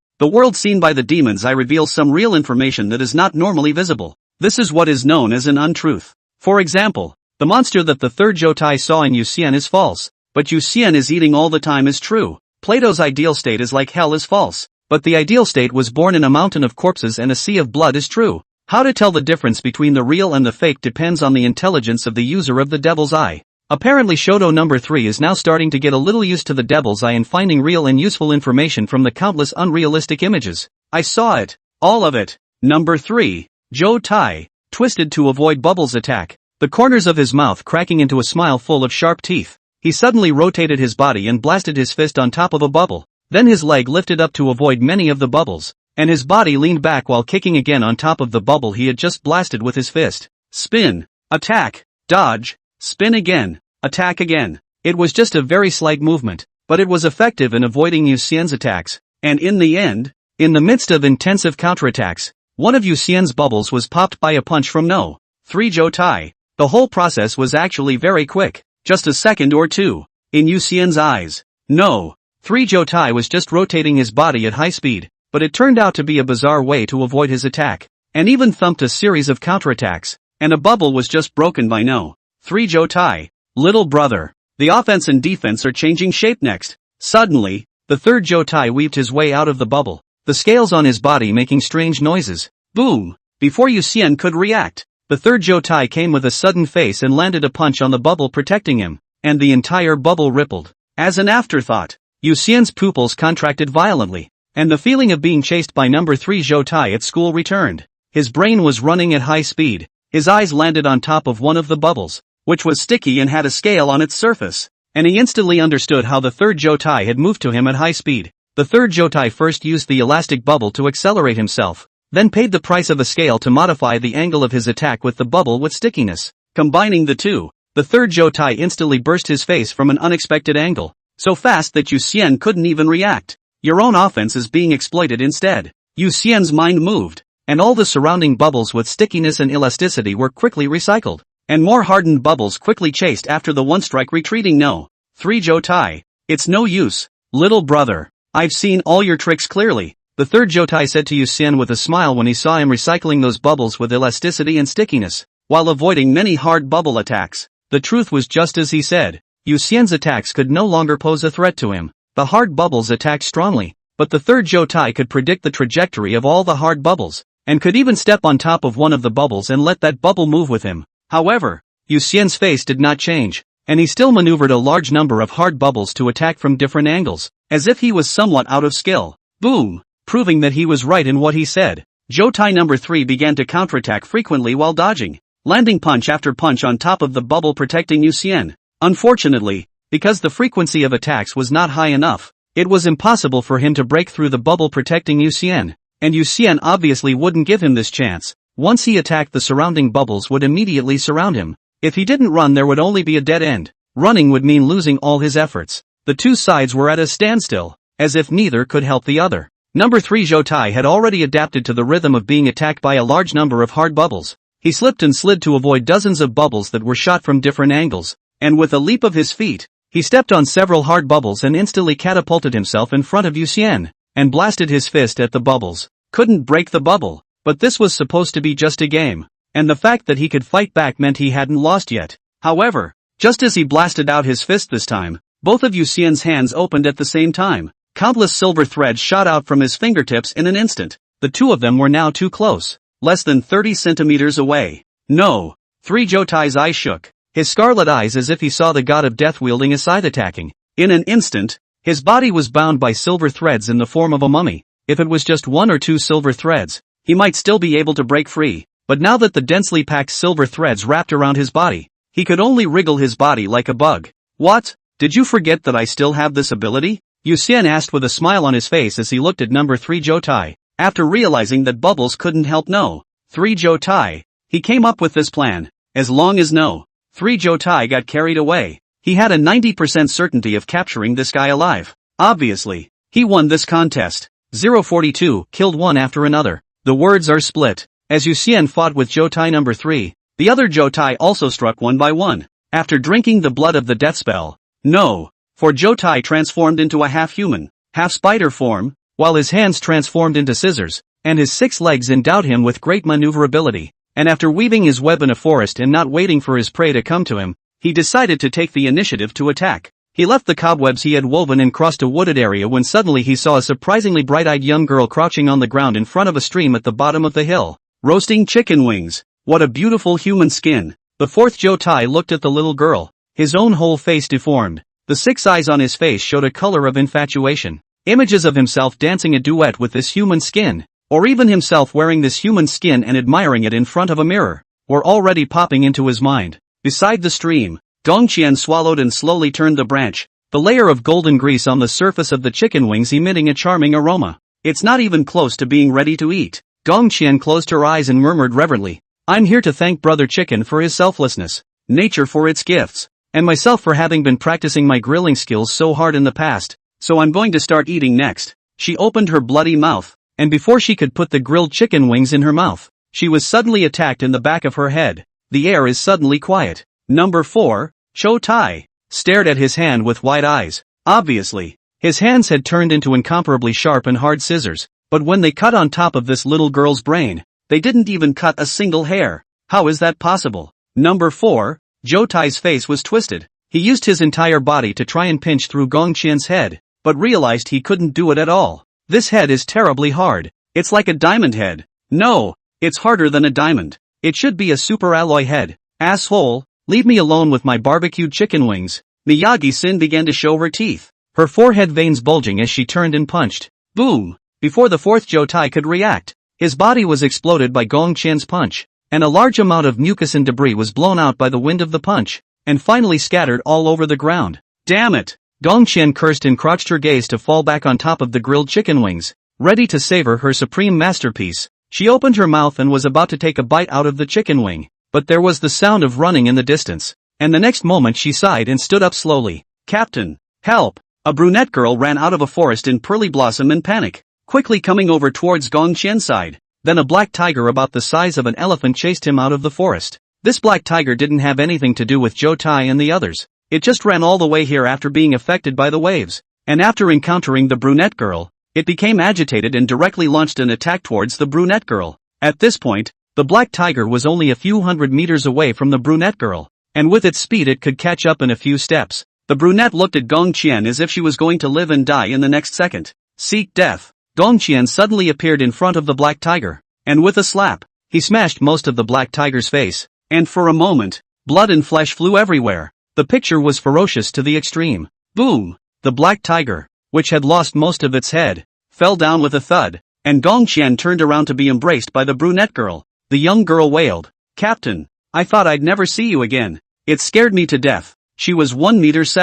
seen by the demon's eye reveals some real information that is not normally visible. This is what is known as an untruth. For example, the monster that the 3rd Zhou Tai saw in Yuxian is false, but Yuxian is eating all the time is true. Plato's ideal state is like hell is false, but the ideal state was born in a mountain of corpses and a sea of blood is true. How to tell the difference between the real and the fake depends on the intelligence of the user of the Devil's Eye. Apparently Shoto number 3 is now starting to get a little used to the Devil's Eye and finding real and useful information from the countless unrealistic images. I saw it. All of it. Number 3. Zhou Tai twisted to avoid Bubble's attack, the corners of his mouth cracking into a smile full of sharp teeth. He suddenly rotated his body and blasted his fist on top of a bubble. Then his leg lifted up to avoid many of the bubbles, and his body leaned back while kicking again on top of the bubble he had just blasted with his fist. Spin, attack, dodge, spin again, attack again. It was just a very slight movement, but it was effective in avoiding Yuxian's attacks, and in the end, in the midst of intensive counterattacks, one of Yuxian's bubbles was popped by a punch from no. 3 Zhou Tai. The whole process was actually very quick, just a second or two. In Yuxian's eyes, no. 3 Zhou Tai was just rotating his body at high speed, but it turned out to be a bizarre way to avoid his attack, and even thumped a series of counterattacks, and a bubble was just broken by no. 3 Zhou Tai. Little brother. The offense and defense are changing shape next. Suddenly, the 3rd Zhou Tai weaved his way out of the bubble, the scales on his body making strange noises. Boom! Before Yuxian could react, the 3rd Zhou Tai came with a sudden face and landed a punch on the bubble protecting him, and the entire bubble rippled. As an afterthought, Yuxian's pupils contracted violently, and the feeling of being chased by number 3 Zhou Tai at school returned. His brain was running at high speed. His eyes landed on top of one of the bubbles, which was sticky and had a scale on its surface, and he instantly understood how the 3rd Zhou Tai had moved to him at high speed. The 3rd Zhou Tai first used the elastic bubble to accelerate himself, then paid the price of a scale to modify the angle of his attack with the bubble with stickiness. Combining the two, the 3rd Zhou Tai instantly burst his face from an unexpected angle, so fast that Yuxian couldn't even react. Your own offense is being exploited instead. Yuxian's mind moved, and all the surrounding bubbles with stickiness and elasticity were quickly recycled, and more hardened bubbles quickly chased after the one-strike retreating No. 3 Zhou Tai. It's no use, little brother. I've seen all your tricks clearly, the third Zhou Tai said to Yu Xian with a smile when he saw him recycling those bubbles with elasticity and stickiness, while avoiding many hard bubble attacks. The truth was just as he said. Yu Xian's attacks could no longer pose a threat to him. The hard bubbles attacked strongly, but the third Zhou Tai could predict the trajectory of all the hard bubbles, and could even step on top of one of the bubbles and let that bubble move with him. However, Yu Xian's face did not change, and he still maneuvered a large number of hard bubbles to attack from different angles, as if he was somewhat out of skill. Boom! Proving that he was right in what he said. Zhou Tai number 3 began to counterattack frequently while dodging, landing punch after punch on top of the bubble protecting Yu Xian. Unfortunately, because the frequency of attacks was not high enough, it was impossible for him to break through the bubble protecting Yu Xian, and Yu Xian obviously wouldn't give him this chance. Once he attacked, the surrounding bubbles would immediately surround him. If he didn't run, there would only be a dead end. Running would mean losing all his efforts. The two sides were at a standstill, as if neither could help the other. Number 3 Zhou Tai had already adapted to the rhythm of being attacked by a large number of hard bubbles. He slipped and slid to avoid dozens of bubbles that were shot from different angles, and with a leap of his feet, he stepped on several hard bubbles and instantly catapulted himself in front of Yu Xian, and blasted his fist at the bubbles. Couldn't break the bubble, but this was supposed to be just a game, and the fact that he could fight back meant he hadn't lost yet. However, just as he blasted out his fist this time, both of Yu Xian's hands opened at the same time. Countless silver threads shot out from his fingertips in an instant. The two of them were now too close, less than 30 centimeters away. No! 3 Zhou Tai's eyes shook, his scarlet eyes as if he saw the god of death wielding a scythe attacking. In an instant, his body was bound by silver threads in the form of a mummy. If it was just 1 or 2 silver threads, he might still be able to break free, but now that the densely packed silver threads wrapped around his body, he could only wriggle his body like a bug. What? Did you forget that I still have this ability? Yu Xian asked with a smile on his face as he looked at number 3 Zhou Tai. After realizing that bubbles couldn't help No. 3 Zhou Tai, he came up with this plan. As long as No. 3 Zhou Tai got carried away, he had a 90% certainty of capturing this guy alive. Obviously, he won this contest. 042 killed one after another. The words are split. As Yu Xian fought with Zhou Tai number 3, the other Zhou Tai also struck one by one. After drinking the blood of the death spell, No. 4 Zhou Tai transformed into a half-human, half-spider form, while his hands transformed into scissors, and his 6 legs endowed him with great maneuverability. And after weaving his web in a forest and not waiting for his prey to come to him, he decided to take the initiative to attack. He left the cobwebs he had woven and crossed a wooded area when suddenly he saw a surprisingly bright-eyed young girl crouching on the ground in front of a stream at the bottom of the hill, roasting chicken wings. What a beautiful human skin! The 4th Zhou Tai looked at the little girl, his own whole face deformed. The 6 eyes on his face showed a color of infatuation. Images of himself dancing a duet with this human skin, or even himself wearing this human skin and admiring it in front of a mirror, were already popping into his mind. Beside the stream, Dongqian swallowed and slowly turned the branch, the layer of golden grease on the surface of the chicken wings emitting a charming aroma. It's not even close to being ready to eat. Dongqian closed her eyes and murmured reverently, I'm here to thank Brother Chicken for his selflessness, nature for its gifts, and myself for having been practicing my grilling skills so hard in the past, so I'm going to start eating next. She opened her bloody mouth, and before she could put the grilled chicken wings in her mouth, she was suddenly attacked in the back of her head. The air is suddenly quiet. Number 4, Zhou Tai, stared at his hand with wide eyes. Obviously, his hands had turned into incomparably sharp and hard scissors, but when they cut on top of this little girl's brain, they didn't even cut a single hair. How is that possible? Number 4, Zhou Tai's face was twisted. He used his entire body to try and pinch through Gongqian's head, but realized he couldn't do it at all. This head is terribly hard. It's like a diamond head. No, it's harder than a diamond. It should be a super alloy head. Asshole, leave me alone with my barbecued chicken wings. Miyagi-san began to show her teeth, her forehead veins bulging as she turned and punched. Boom! Before the 4th Zhou Tai could react, his body was exploded by Gongqian's punch, and a large amount of mucus and debris was blown out by the wind of the punch, and finally scattered all over the ground. Damn it! Gongqian cursed and crouched her gaze to fall back on top of the grilled chicken wings, ready to savor her supreme masterpiece. She opened her mouth and was about to take a bite out of the chicken wing, but there was the sound of running in the distance, and the next moment she sighed and stood up slowly. Captain, help! A brunette girl ran out of a forest in Pearly Blossom in panic, quickly coming over towards Gongqian's side. Then a black tiger about the size of an elephant chased him out of the forest. This black tiger didn't have anything to do with Zhou Tai and the others. It just ran all the way here after being affected by the waves. And after encountering the brunette girl, it became agitated and directly launched an attack towards the brunette girl. At this point, the black tiger was only a few hundred meters away from the brunette girl, and with its speed it could catch up in a few steps. The brunette looked at Gong Qian as if she was going to live and die in the next second. Seek death. Gong Qian suddenly appeared in front of the black tiger, and with a slap, he smashed most of the black tiger's face, and for a moment, blood and flesh flew everywhere. The picture was ferocious to the extreme. Boom! The black tiger, which had lost most of its head, fell down with a thud, and Gong Qian turned around to be embraced by the brunette girl. The young girl wailed, "Captain, I thought I'd never see you again. It scared me to death." She was 1.7 meters.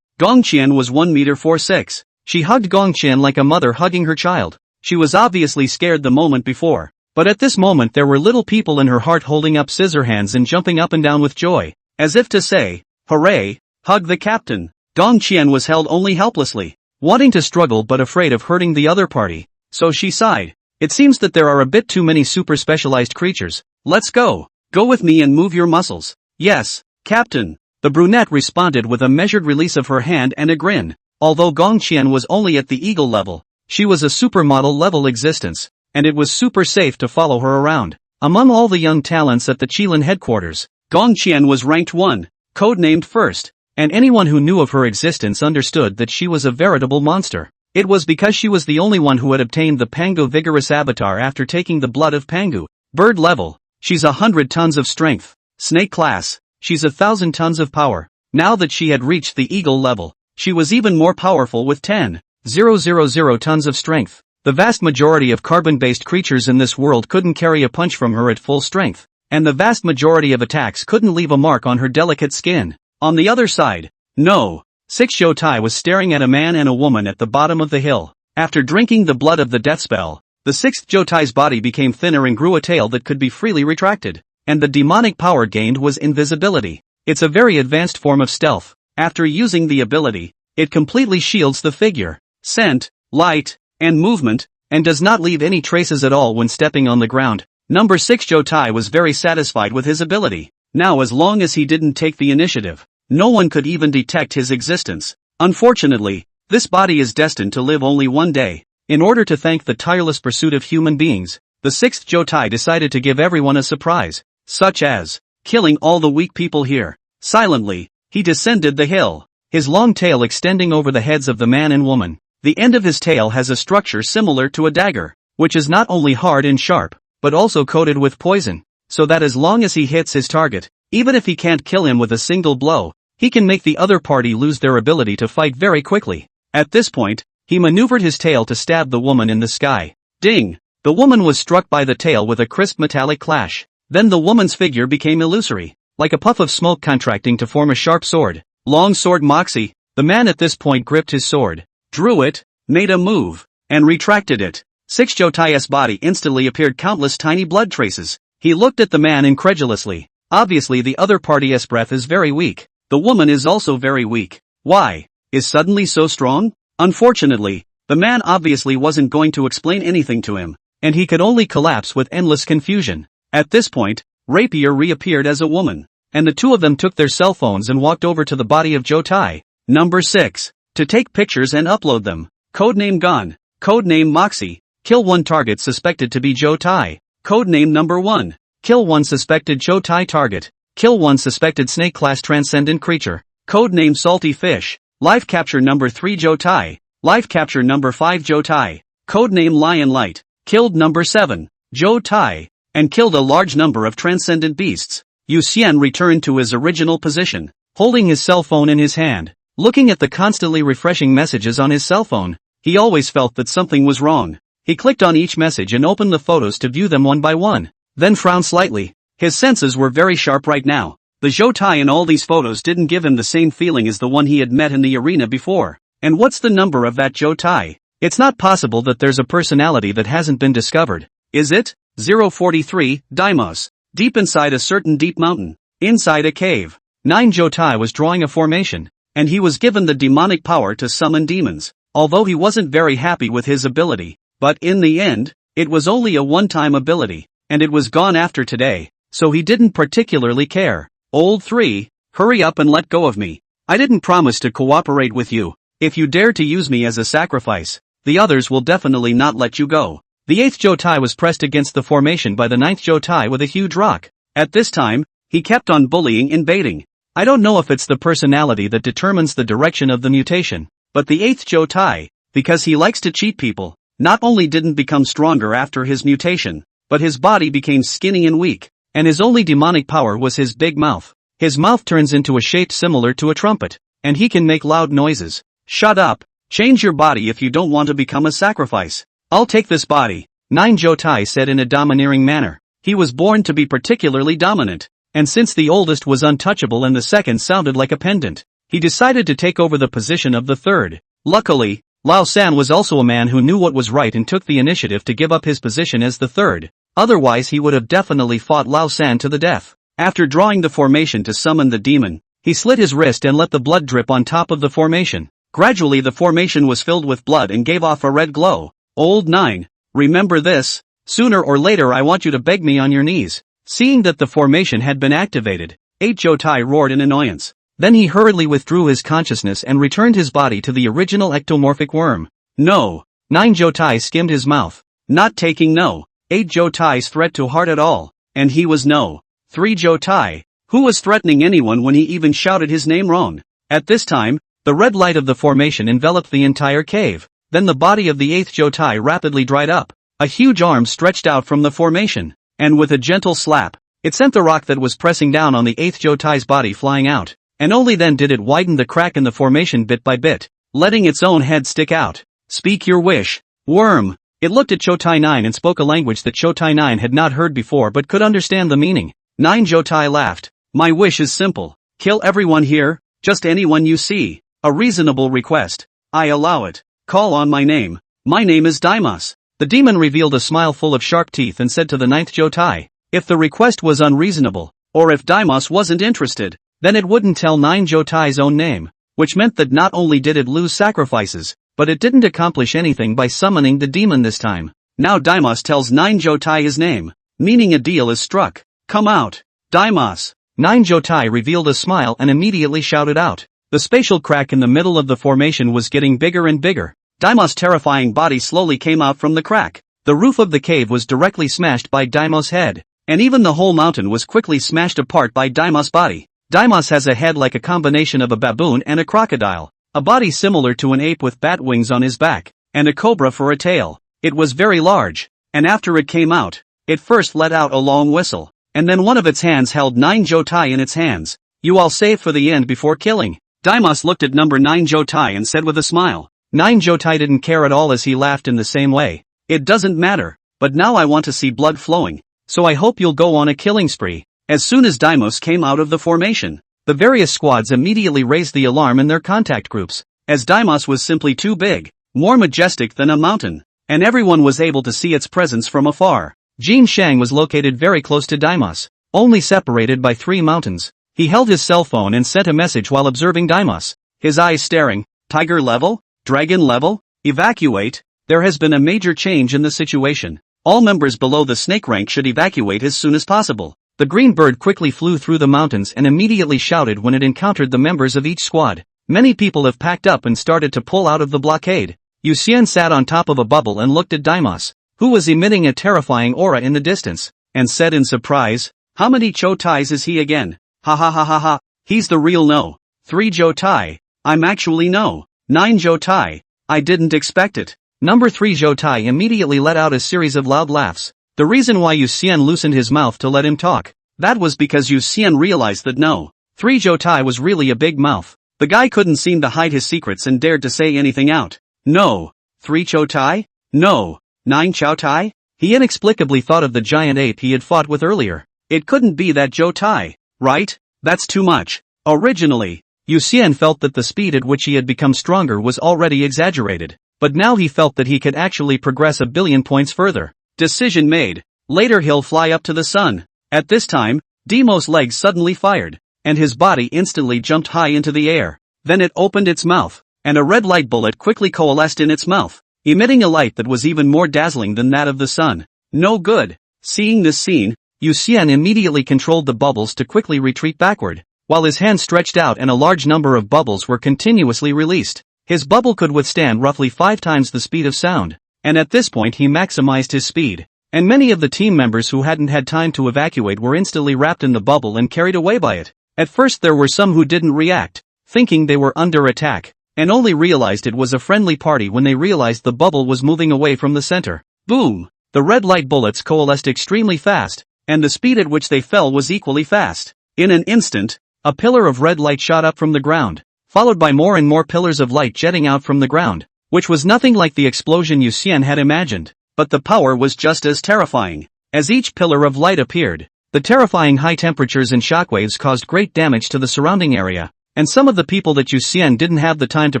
Gong Qian was 1.46 meters. She hugged Gong Qian like a mother hugging her child. She was obviously scared the moment before, but at this moment there were little people in her heart holding up scissor hands and jumping up and down with joy, as if to say, "Hooray, hug the captain." Gong Qian was held only helplessly, wanting to struggle but afraid of hurting the other party, so she sighed. "It seems that there are a bit too many super specialized creatures. Let's go. Go with me and move your muscles." "Yes, Captain." The brunette responded with a measured release of her hand and a grin. Although Gong Qian was only at the eagle level, she was a supermodel level existence, and it was super safe to follow her around. Among all the young talents at the Qilin headquarters, Gong Qian was ranked 1, codenamed First, and anyone who knew of her existence understood that she was a veritable monster. It was because she was the only one who had obtained the Pangu Vigorous Avatar after taking the blood of Pangu. Bird level, she's 100 tons of strength. Snake class, she's 1,000 tons of power. Now that she had reached the eagle level, she was even more powerful with 10,000 tons of strength. The vast majority of carbon-based creatures in this world couldn't carry a punch from her at full strength, and the vast majority of attacks couldn't leave a mark on her delicate skin. On the other side, no. Zhou Tai was staring at a man and a woman at the bottom of the hill. After drinking the blood of the death spell, the sixth Zhou Tai's body became thinner and grew a tail that could be freely retracted, and the demonic power gained was invisibility. It's a very advanced form of stealth. After using the ability, it completely shields the figure, scent, light, and movement, and does not leave any traces at all when stepping on the ground. Number 6 Zhou Tai was very satisfied with his ability. Now as long as he didn't take the initiative, no one could even detect his existence. Unfortunately, this body is destined to live only one day. In order to thank the tireless pursuit of human beings, the sixth Zhou Tai decided to give everyone a surprise, such as killing all the weak people here. Silently, he descended the hill, his long tail extending over the heads of the man and woman. The end of his tail has a structure similar to a dagger, which is not only hard and sharp, but also coated with poison, so that as long as he hits his target, even if he can't kill him with a single blow, he can make the other party lose their ability to fight very quickly. At this point, he maneuvered his tail to stab the woman in the sky. Ding! The woman was struck by the tail with a crisp metallic clash. Then the woman's figure became illusory, like a puff of smoke contracting to form a sharp sword. Long sword moxie. The man at this point gripped his sword, drew it, made a move, and retracted it. Zhou Tai's body instantly appeared countless tiny blood traces. He looked at the man incredulously. Obviously the other party's breath is very weak. The woman is also very weak. Why? Is suddenly so strong? Unfortunately, the man obviously wasn't going to explain anything to him, and he could only collapse with endless confusion. At this point, Rapier reappeared as a woman, and the two of them took their cell phones and walked over to the body of Zhou Tai. Number 6. To take pictures and upload them. Codename Gon. Codename Moxie. Kill one target suspected to be Zhou Tai. Codename number 1. Kill one suspected Zhou Tai target. Kill one suspected snake-class transcendent creature. Codename Salty Fish. Live capture number 3 Zhou Tai. Live capture number 5 Zhou Tai. Codename Lion Light. Killed number 7, Zhou Tai, and killed a large number of transcendent beasts. Yu Xian returned to his original position, holding his cell phone in his hand, looking at the constantly refreshing messages on his cell phone. He always felt that something was wrong. He clicked on each message and opened the photos to view them one by one, then frowned slightly. His senses were very sharp right now. The Zhou Tai in all these photos didn't give him the same feeling as the one he had met in the arena before. And what's the number of that Zhou Tai? It's not possible that there's a personality that hasn't been discovered, is it? 043, Deimos. Deep inside a certain deep mountain, inside a cave, 9 Zhou Tai was drawing a formation, and he was given the demonic power to summon demons. Although he wasn't very happy with his ability, but in the end, it was only a one-time ability, and it was gone after today. so he didn't particularly care. Old 3, hurry up and let go of me. I didn't promise to cooperate with you. If you dare to use me as a sacrifice, the others will definitely not let you go. The 8th Zhou Tai was pressed against the formation by the 9th Zhou Tai with a huge rock. At this time, he kept on bullying and baiting. I don't know if it's the personality that determines the direction of the mutation, but the 8th Zhou Tai, because he likes to cheat people, not only didn't become stronger after his mutation, but his body became skinny and weak, and his only demonic power was his big mouth. His mouth turns into a shape similar to a trumpet, and he can make loud noises. Shut up, change your body if you don't want to become a sacrifice. I'll take this body, 9 Zhou Tai said in a domineering manner. He was born to be particularly dominant, and since the oldest was untouchable and the second sounded like a pendant, he decided to take over the position of the third. Luckily, Lao San was also a man who knew what was right and took the initiative to give up his position as the third, otherwise he would have definitely fought Lao San to the death. After drawing the formation to summon the demon, he slit his wrist and let the blood drip on top of the formation. Gradually the formation was filled with blood and gave off a red glow. Old 9, remember this, sooner or later I want you to beg me on your knees. Seeing that the formation had been activated, 8 Zhou Tai roared in annoyance. Then he hurriedly withdrew his consciousness and returned his body to the original ectomorphic worm. No. 9 Zhou Tai skimmed his mouth. Not taking no. 8 Zhou Tai's threat to heart at all, and he was no. 3 Zhou Tai, who was threatening anyone when he even shouted his name wrong. At this time, the red light of the formation enveloped the entire cave. Then the body of the 8th Zhou Tai rapidly dried up. A huge arm stretched out from the formation, and with a gentle slap, it sent the rock that was pressing down on the 8th Zhou Tai's body flying out, and only then did it widen the crack in the formation bit by bit, letting its own head stick out. Speak your wish, worm. It looked at Zhou Tai 9 and spoke a language that Zhou Tai 9 had not heard before but could understand the meaning. 9 Zhou Tai laughed. My wish is simple. Kill everyone here, just anyone you see. A reasonable request. I allow it. Call on my name. My name is Daimos. The demon revealed a smile full of sharp teeth and said to the 9th Zhou Tai, if the request was unreasonable, or if Daimos wasn't interested, then it wouldn't tell 9 Zhou Tai's own name, which meant that not only did it lose sacrifices, but it didn't accomplish anything by summoning the demon this time. Now Daimos tells 9 Zhou Tai his name, meaning a deal is struck. Come out, Daimos. 9 Zhou Tai revealed a smile and immediately shouted out. The spatial crack in the middle of the formation was getting bigger and bigger. Daimos' terrifying body slowly came out from the crack. The roof of the cave was directly smashed by Daimos' head, and even the whole mountain was quickly smashed apart by Daimos' body. Daimos has a head like a combination of a baboon and a crocodile, a body similar to an ape with bat wings on his back, and a cobra for a tail. It was very large, and after it came out, it first let out a long whistle, and then one of its hands held 9 Zhou Tai in its hands. You all save for the end before killing. Daimos looked at number 9 Zhou Tai and said with a smile. 9 Zhou Tai didn't care at all as he laughed in the same way. It doesn't matter, but now I want to see blood flowing, so I hope you'll go on a killing spree. As soon as Daimos came out of the formation, the various squads immediately raised the alarm in their contact groups, as Daimos was simply too big, more majestic than a mountain, and everyone was able to see its presence from afar. Jin Shang was located very close to Daimos, only separated by 3 mountains. He held his cell phone and sent a message while observing Daimos, his eyes staring. Tiger level? Dragon level? Evacuate. There has been a major change in the situation. All members below the snake rank should evacuate as soon as possible. The green bird quickly flew through the mountains and immediately shouted when it encountered the members of each squad. Many people have packed up and started to pull out of the blockade. Yu Xian sat on top of a bubble and looked at Daimos, who was emitting a terrifying aura in the distance, and said in surprise, how many Zhou Tais is he again? Ha ha ha ha ha, he's the real no. 3 Zhou Tai. I'm actually no. 9 Zhou Tai. I didn't expect it. Number 3 Zhou Tai immediately let out a series of loud laughs. The reason why Yu Xian loosened his mouth to let him talk, that was because Yu Xian realized that no. 3 Zhou Tai was really a big mouth. The guy couldn't seem to hide his secrets and dared to say anything out. No. 3 Zhou Tai? No. 9 Zhou Tai? He inexplicably thought of the giant ape he had fought with earlier. It couldn't be that Zhou Tai, right? That's too much. Originally, Yu Xian felt that the speed at which he had become stronger was already exaggerated, but now he felt that he could actually progress a billion points further. Decision made. Later he'll fly up to the sun. At this time, Demo's legs suddenly fired, and his body instantly jumped high into the air. Then it opened its mouth, and a red light bullet quickly coalesced in its mouth, emitting a light that was even more dazzling than that of the sun. No good. Seeing this scene, Yu Xian immediately controlled the bubbles to quickly retreat backward, while his hand stretched out and a large number of bubbles were continuously released. His bubble could withstand roughly 5 times the speed of sound, and at this point he maximized his speed. And many of the team members who hadn't had time to evacuate were instantly wrapped in the bubble and carried away by it. At first there were some who didn't react, thinking they were under attack, and only realized it was a friendly party when they realized the bubble was moving away from the center. Boom! The red light bullets coalesced extremely fast, and the speed at which they fell was equally fast. In an instant, a pillar of red light shot up from the ground, followed by more and more pillars of light jetting out from the ground, which was nothing like the explosion Yu Xian had imagined, but the power was just as terrifying. As each pillar of light appeared, the terrifying high temperatures and shockwaves caused great damage to the surrounding area, and some of the people that Yu Xian didn't have the time to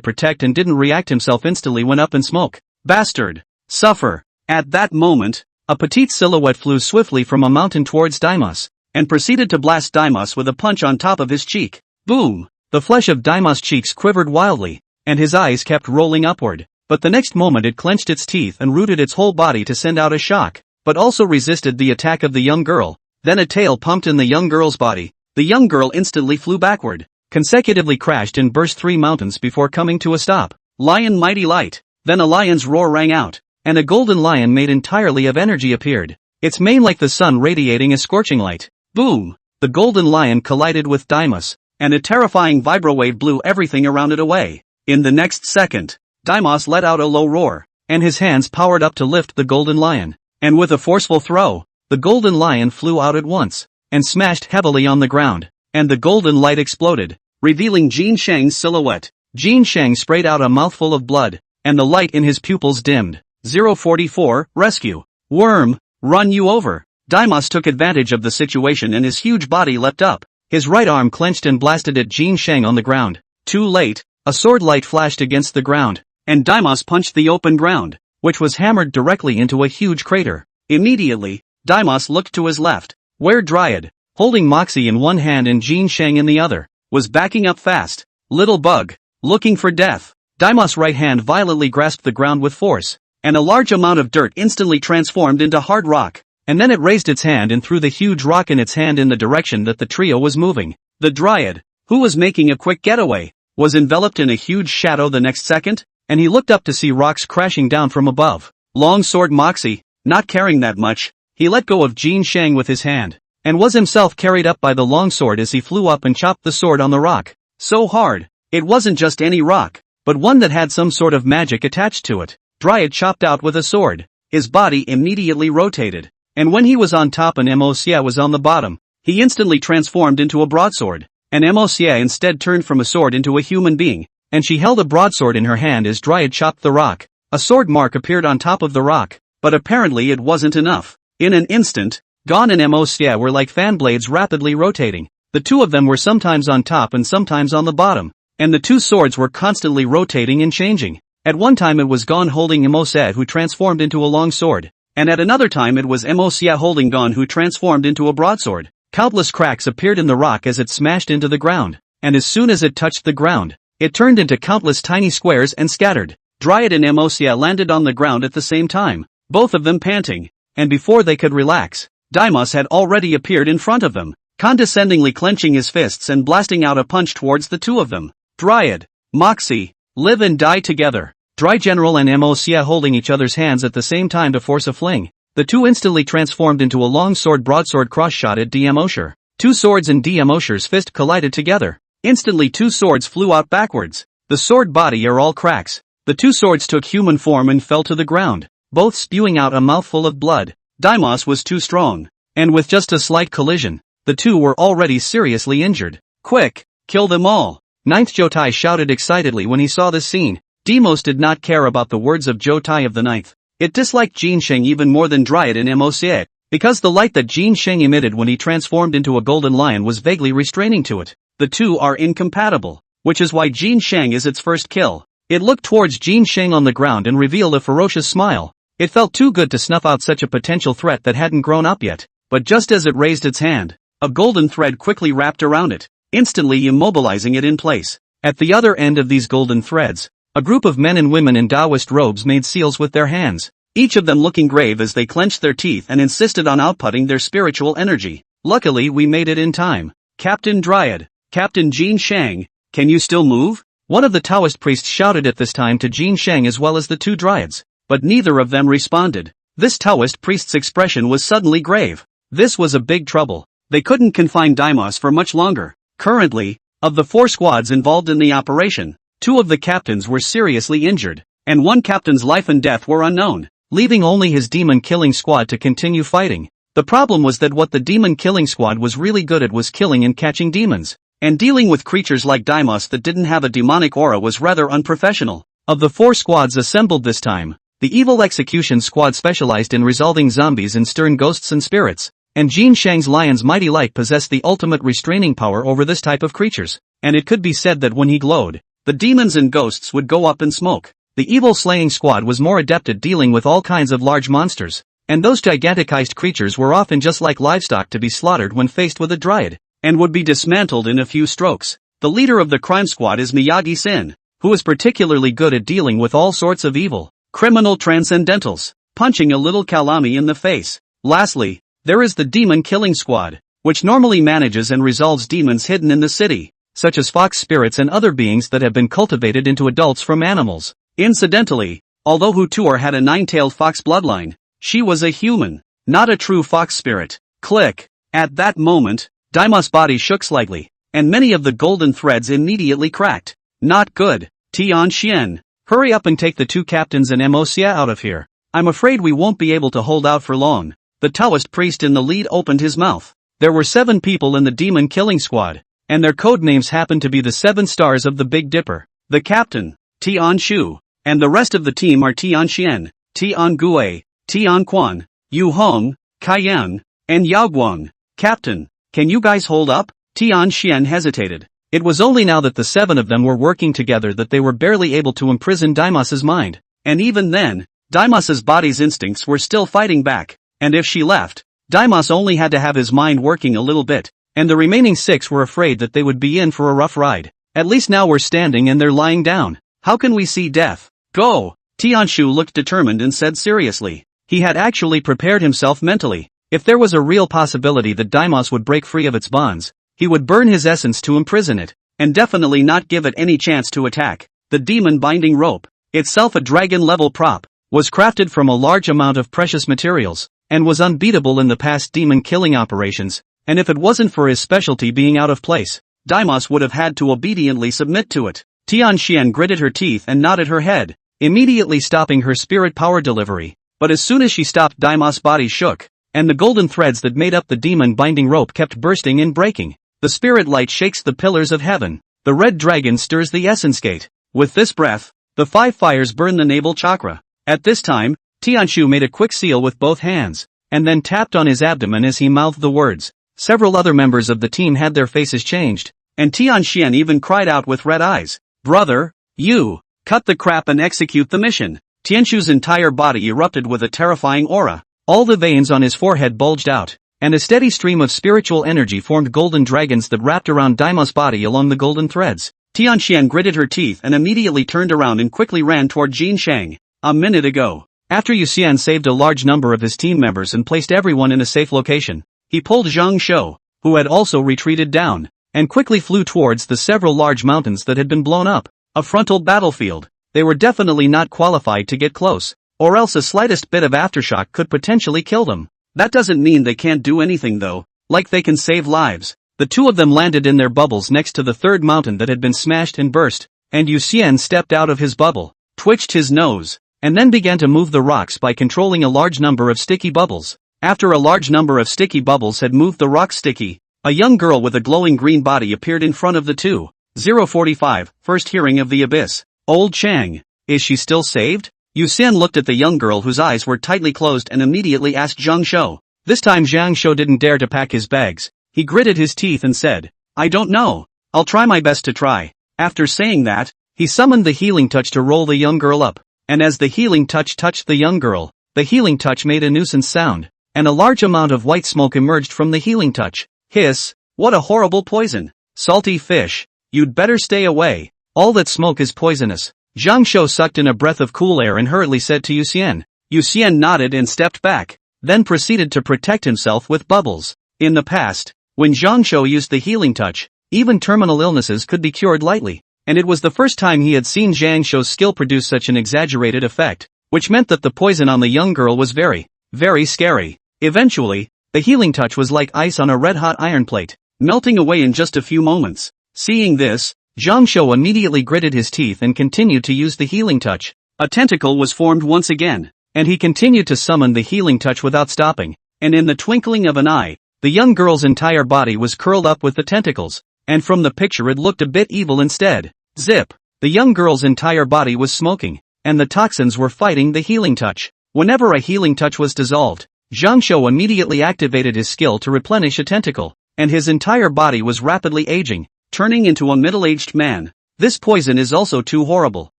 protect and didn't react himself instantly went up in smoke. Bastard! Suffer! At that moment, a petite silhouette flew swiftly from a mountain towards Daimos, and proceeded to blast Daimos with a punch on top of his cheek. Boom! The flesh of Daimos' cheeks quivered wildly, and his eyes kept rolling upward, but the next moment it clenched its teeth and rooted its whole body to send out a shock, but also resisted the attack of the young girl. Then a tail pumped in the young girl's body. The young girl instantly flew backward, consecutively crashed and burst 3 mountains before coming to a stop. Lion mighty light. Then a lion's roar rang out, and a golden lion made entirely of energy appeared, its mane like the sun radiating a scorching light. Boom! The golden lion collided with Daimos, and a terrifying vibrowave blew everything around it away. In the next second, Daimos let out a low roar, and his hands powered up to lift the golden lion, and with a forceful throw, the golden lion flew out at once, and smashed heavily on the ground, and the golden light exploded, revealing Jin Shang's silhouette. Jin Shang sprayed out a mouthful of blood, and the light in his pupils dimmed. 044, rescue. Worm, run you over. Daimos took advantage of the situation and his huge body leapt up. His right arm clenched and blasted at Jin Shang on the ground. Too late, a sword light flashed against the ground, and Daimos punched the open ground, which was hammered directly into a huge crater. Immediately, Daimos looked to his left, where Dryad, holding Moxie in one hand and Jin Shang in the other, was backing up fast. Little bug, looking for death. Daimos' right hand violently grasped the ground with force, and a large amount of dirt instantly transformed into hard rock, and then it raised its hand and threw the huge rock in its hand in the direction that the trio was moving. The Dryad, who was making a quick getaway, was enveloped in a huge shadow the next second, and he looked up to see rocks crashing down from above. Long sword Moxie, not caring that much, he let go of Jin Shang with his hand, and was himself carried up by the long sword as he flew up and chopped the sword on the rock. So hard, it wasn't just any rock, but one that had some sort of magic attached to it. Dryad chopped out with a sword. His body immediately rotated, and when he was on top and Moxie was on the bottom, he instantly transformed into a broadsword, and Moxie instead turned from a sword into a human being, and she held a broadsword in her hand as Dryad chopped the rock. A sword mark appeared on top of the rock, but apparently it wasn't enough. In an instant, Gon and Moxie were like fan blades rapidly rotating. The two of them were sometimes on top and sometimes on the bottom, and the two swords were constantly rotating and changing. At one time it was Gon holding Moxie who transformed into a long sword, and at another time it was Moxie holding Gon who transformed into a broadsword. Countless cracks appeared in the rock as it smashed into the ground, and as soon as it touched the ground, it turned into countless tiny squares and scattered. Dryad and Moxie landed on the ground at the same time, both of them panting, and before they could relax, Daimos had already appeared in front of them, condescendingly clenching his fists and blasting out a punch towards the two of them. Dryad, Moxie, live and die together. Dry General and Moxie holding each other's hands at the same time to force a fling. The two instantly transformed into a long sword broadsword cross-shot at Moxie. Two swords in Moxie's fist collided together. Instantly two swords flew out backwards. The sword body are all cracks. The two swords took human form and fell to the ground, both spewing out a mouthful of blood. Daimos was too strong, and with just a slight collision, the two were already seriously injured. Quick, kill them all. Ninth Zhou Tai shouted excitedly when he saw this scene. Demos did not care about the words of Zhou Tai of the Ninth. It disliked Jin Shang even more than Dryad and Moxie, because the light that Jin Shang emitted when he transformed into a golden lion was vaguely restraining to it. The two are incompatible, which is why Jin Shang is its first kill. It looked towards Jin Shang on the ground and revealed a ferocious smile. It felt too good to snuff out such a potential threat that hadn't grown up yet, but just as it raised its hand, a golden thread quickly wrapped around it, instantly immobilizing it in place. At the other end of these golden threads, a group of men and women in Taoist robes made seals with their hands. each of them looking grave as they clenched their teeth and insisted on outputting their spiritual energy. Luckily we made it in time. Captain Dryad, Captain Jin Shang, can you still move? One of the Taoist priests shouted at this time to Jin Shang as well as the two Dryads, but neither of them responded. This Taoist priest's expression was suddenly grave. This was a big trouble. They couldn't confine Deimos for much longer. Currently, of the 4 squads involved in the operation, 2 of the captains were seriously injured, and one captain's life and death were unknown, leaving only his demon-killing squad to continue fighting. The problem was that what the demon-killing squad was really good at was killing and catching demons, and dealing with creatures like Deimos that didn't have a demonic aura was rather unprofessional. Of the 4 squads assembled this time, the Evil Execution Squad specialized in resolving zombies and stern ghosts and spirits, and Jin Shang's Lion's Mighty Light possessed the ultimate restraining power over this type of creatures, and it could be said that when he glowed, the demons and ghosts would go up in smoke. The Evil Slaying Squad was more adept at dealing with all kinds of large monsters, and those giganticized creatures were often just like livestock to be slaughtered when faced with a Dryad, and would be dismantled in a few strokes. The leader of the crime squad is Miyagi-Sen, who is particularly good at dealing with all sorts of evil, criminal transcendentals, punching a little Kalami in the face. Lastly, there is the Demon Killing Squad, which normally manages and resolves demons hidden in the city, such as fox spirits and other beings that have been cultivated into adults from animals. Incidentally, although Hutor had a 9-tailed fox bloodline, she was a human, not a true fox spirit. Click. At that moment, Deimos' body shook slightly, and many of the golden threads immediately cracked. Not good. Tian Xian, hurry up and take the 2 captains and Mosia out of here. I'm afraid we won't be able to hold out for long. The Taoist priest in the lead opened his mouth. There were 7 people in the demon killing squad, and their code names happened to be the 7 stars of the Big Dipper. The captain, Tian Shu, and the rest of the team are Tian Xian, Tian Gui, Tian Quan, Yu Hong, Kai Yang, and Yao Guang. Captain, can you guys hold up? Tian Xian hesitated. It was only now that the 7 of them were working together that they were barely able to imprison Deimos' mind, and even then, Deimos' body's instincts were still fighting back, and if she left, Deimos only had to have his mind working a little bit, and the remaining 6 were afraid that they would be in for a rough ride. At least now we're standing and they're lying down. How can we see death? Go! Tianshu looked determined and said seriously. He had actually prepared himself mentally. If there was a real possibility that Deimos would break free of its bonds, he would burn his essence to imprison it, and definitely not give it any chance to attack. The demon binding rope, itself a dragon-level prop, was crafted from a large amount of precious materials, and was unbeatable in the past demon-killing operations, and if it wasn't for his specialty being out of place, Deimos would have had to obediently submit to it. Tian Xian gritted her teeth and nodded her head, immediately stopping her spirit power delivery, but as soon as she stopped, Deimos' body shook, and the golden threads that made up the demon-binding rope kept bursting and breaking. The spirit light shakes the pillars of heaven. The red dragon stirs the essence gate. With this breath, the 5 fires burn the navel chakra. At this time, Tianshu made a quick seal with both hands, and then tapped on his abdomen as he mouthed the words. Several other members of the team had their faces changed, and Tian Xian even cried out with red eyes. Brother, you, cut the crap and execute the mission. Tianshu's entire body erupted with a terrifying aura. All the veins on his forehead bulged out, and a steady stream of spiritual energy formed golden dragons that wrapped around Deimos' body along the golden threads. Tian Xian gritted her teeth and immediately turned around and quickly ran toward Jin Shang. A minute ago, after Yu Xian saved a large number of his team members and placed everyone in a safe location, he pulled Zhang Shou, who had also retreated down, and quickly flew towards the several large mountains that had been blown up. A frontal battlefield. They were definitely not qualified to get close, or else the slightest bit of aftershock could potentially kill them. That doesn't mean they can't do anything though, like they can save lives. The 2 of them landed in their bubbles next to the 3rd mountain that had been smashed and burst, and Yu Xian stepped out of his bubble, twitched his nose, and then began to move the rocks by controlling a large number of sticky bubbles. After a large number of sticky bubbles had moved the rocks sticky, a young girl with a glowing green body appeared in front of the 2. 045, first hearing of the abyss. Old Chang, is she still saved? Yu Xian looked at the young girl whose eyes were tightly closed and immediately asked Zhang Shou. This time Zhang Shou didn't dare to pack his bags. He gritted his teeth and said, I don't know. I'll try my best to try. After saying that, he summoned the healing touch to roll the young girl up, and as the healing touch touched the young girl, the healing touch made a nuisance sound, and a large amount of white smoke emerged from the healing touch. Hiss, what a horrible poison. Salty fish. You'd better stay away. All that smoke is poisonous. Zhang Shou sucked in a breath of cool air and hurriedly said to Yu Xian, Yu Xian nodded and stepped back, then proceeded to protect himself with bubbles. In the past, when Zhang Shou used the healing touch, even terminal illnesses could be cured lightly, and it was the first time he had seen Zhang Shou's skill produce such an exaggerated effect, which meant that the poison on the young girl was very, very scary. Eventually, the healing touch was like ice on a red-hot iron plate, melting away in just a few moments. Seeing this, Zhang Shou immediately gritted his teeth and continued to use the healing touch. A tentacle was formed once again, and he continued to summon the healing touch without stopping, and in the twinkling of an eye, the young girl's entire body was curled up with the tentacles, and from the picture it looked a bit evil instead. Zip! The young girl's entire body was smoking, and the toxins were fighting the healing touch. Whenever a healing touch was dissolved, Zhang Shou immediately activated his skill to replenish a tentacle, and his entire body was rapidly aging, turning into a middle-aged man. This poison is also too horrible.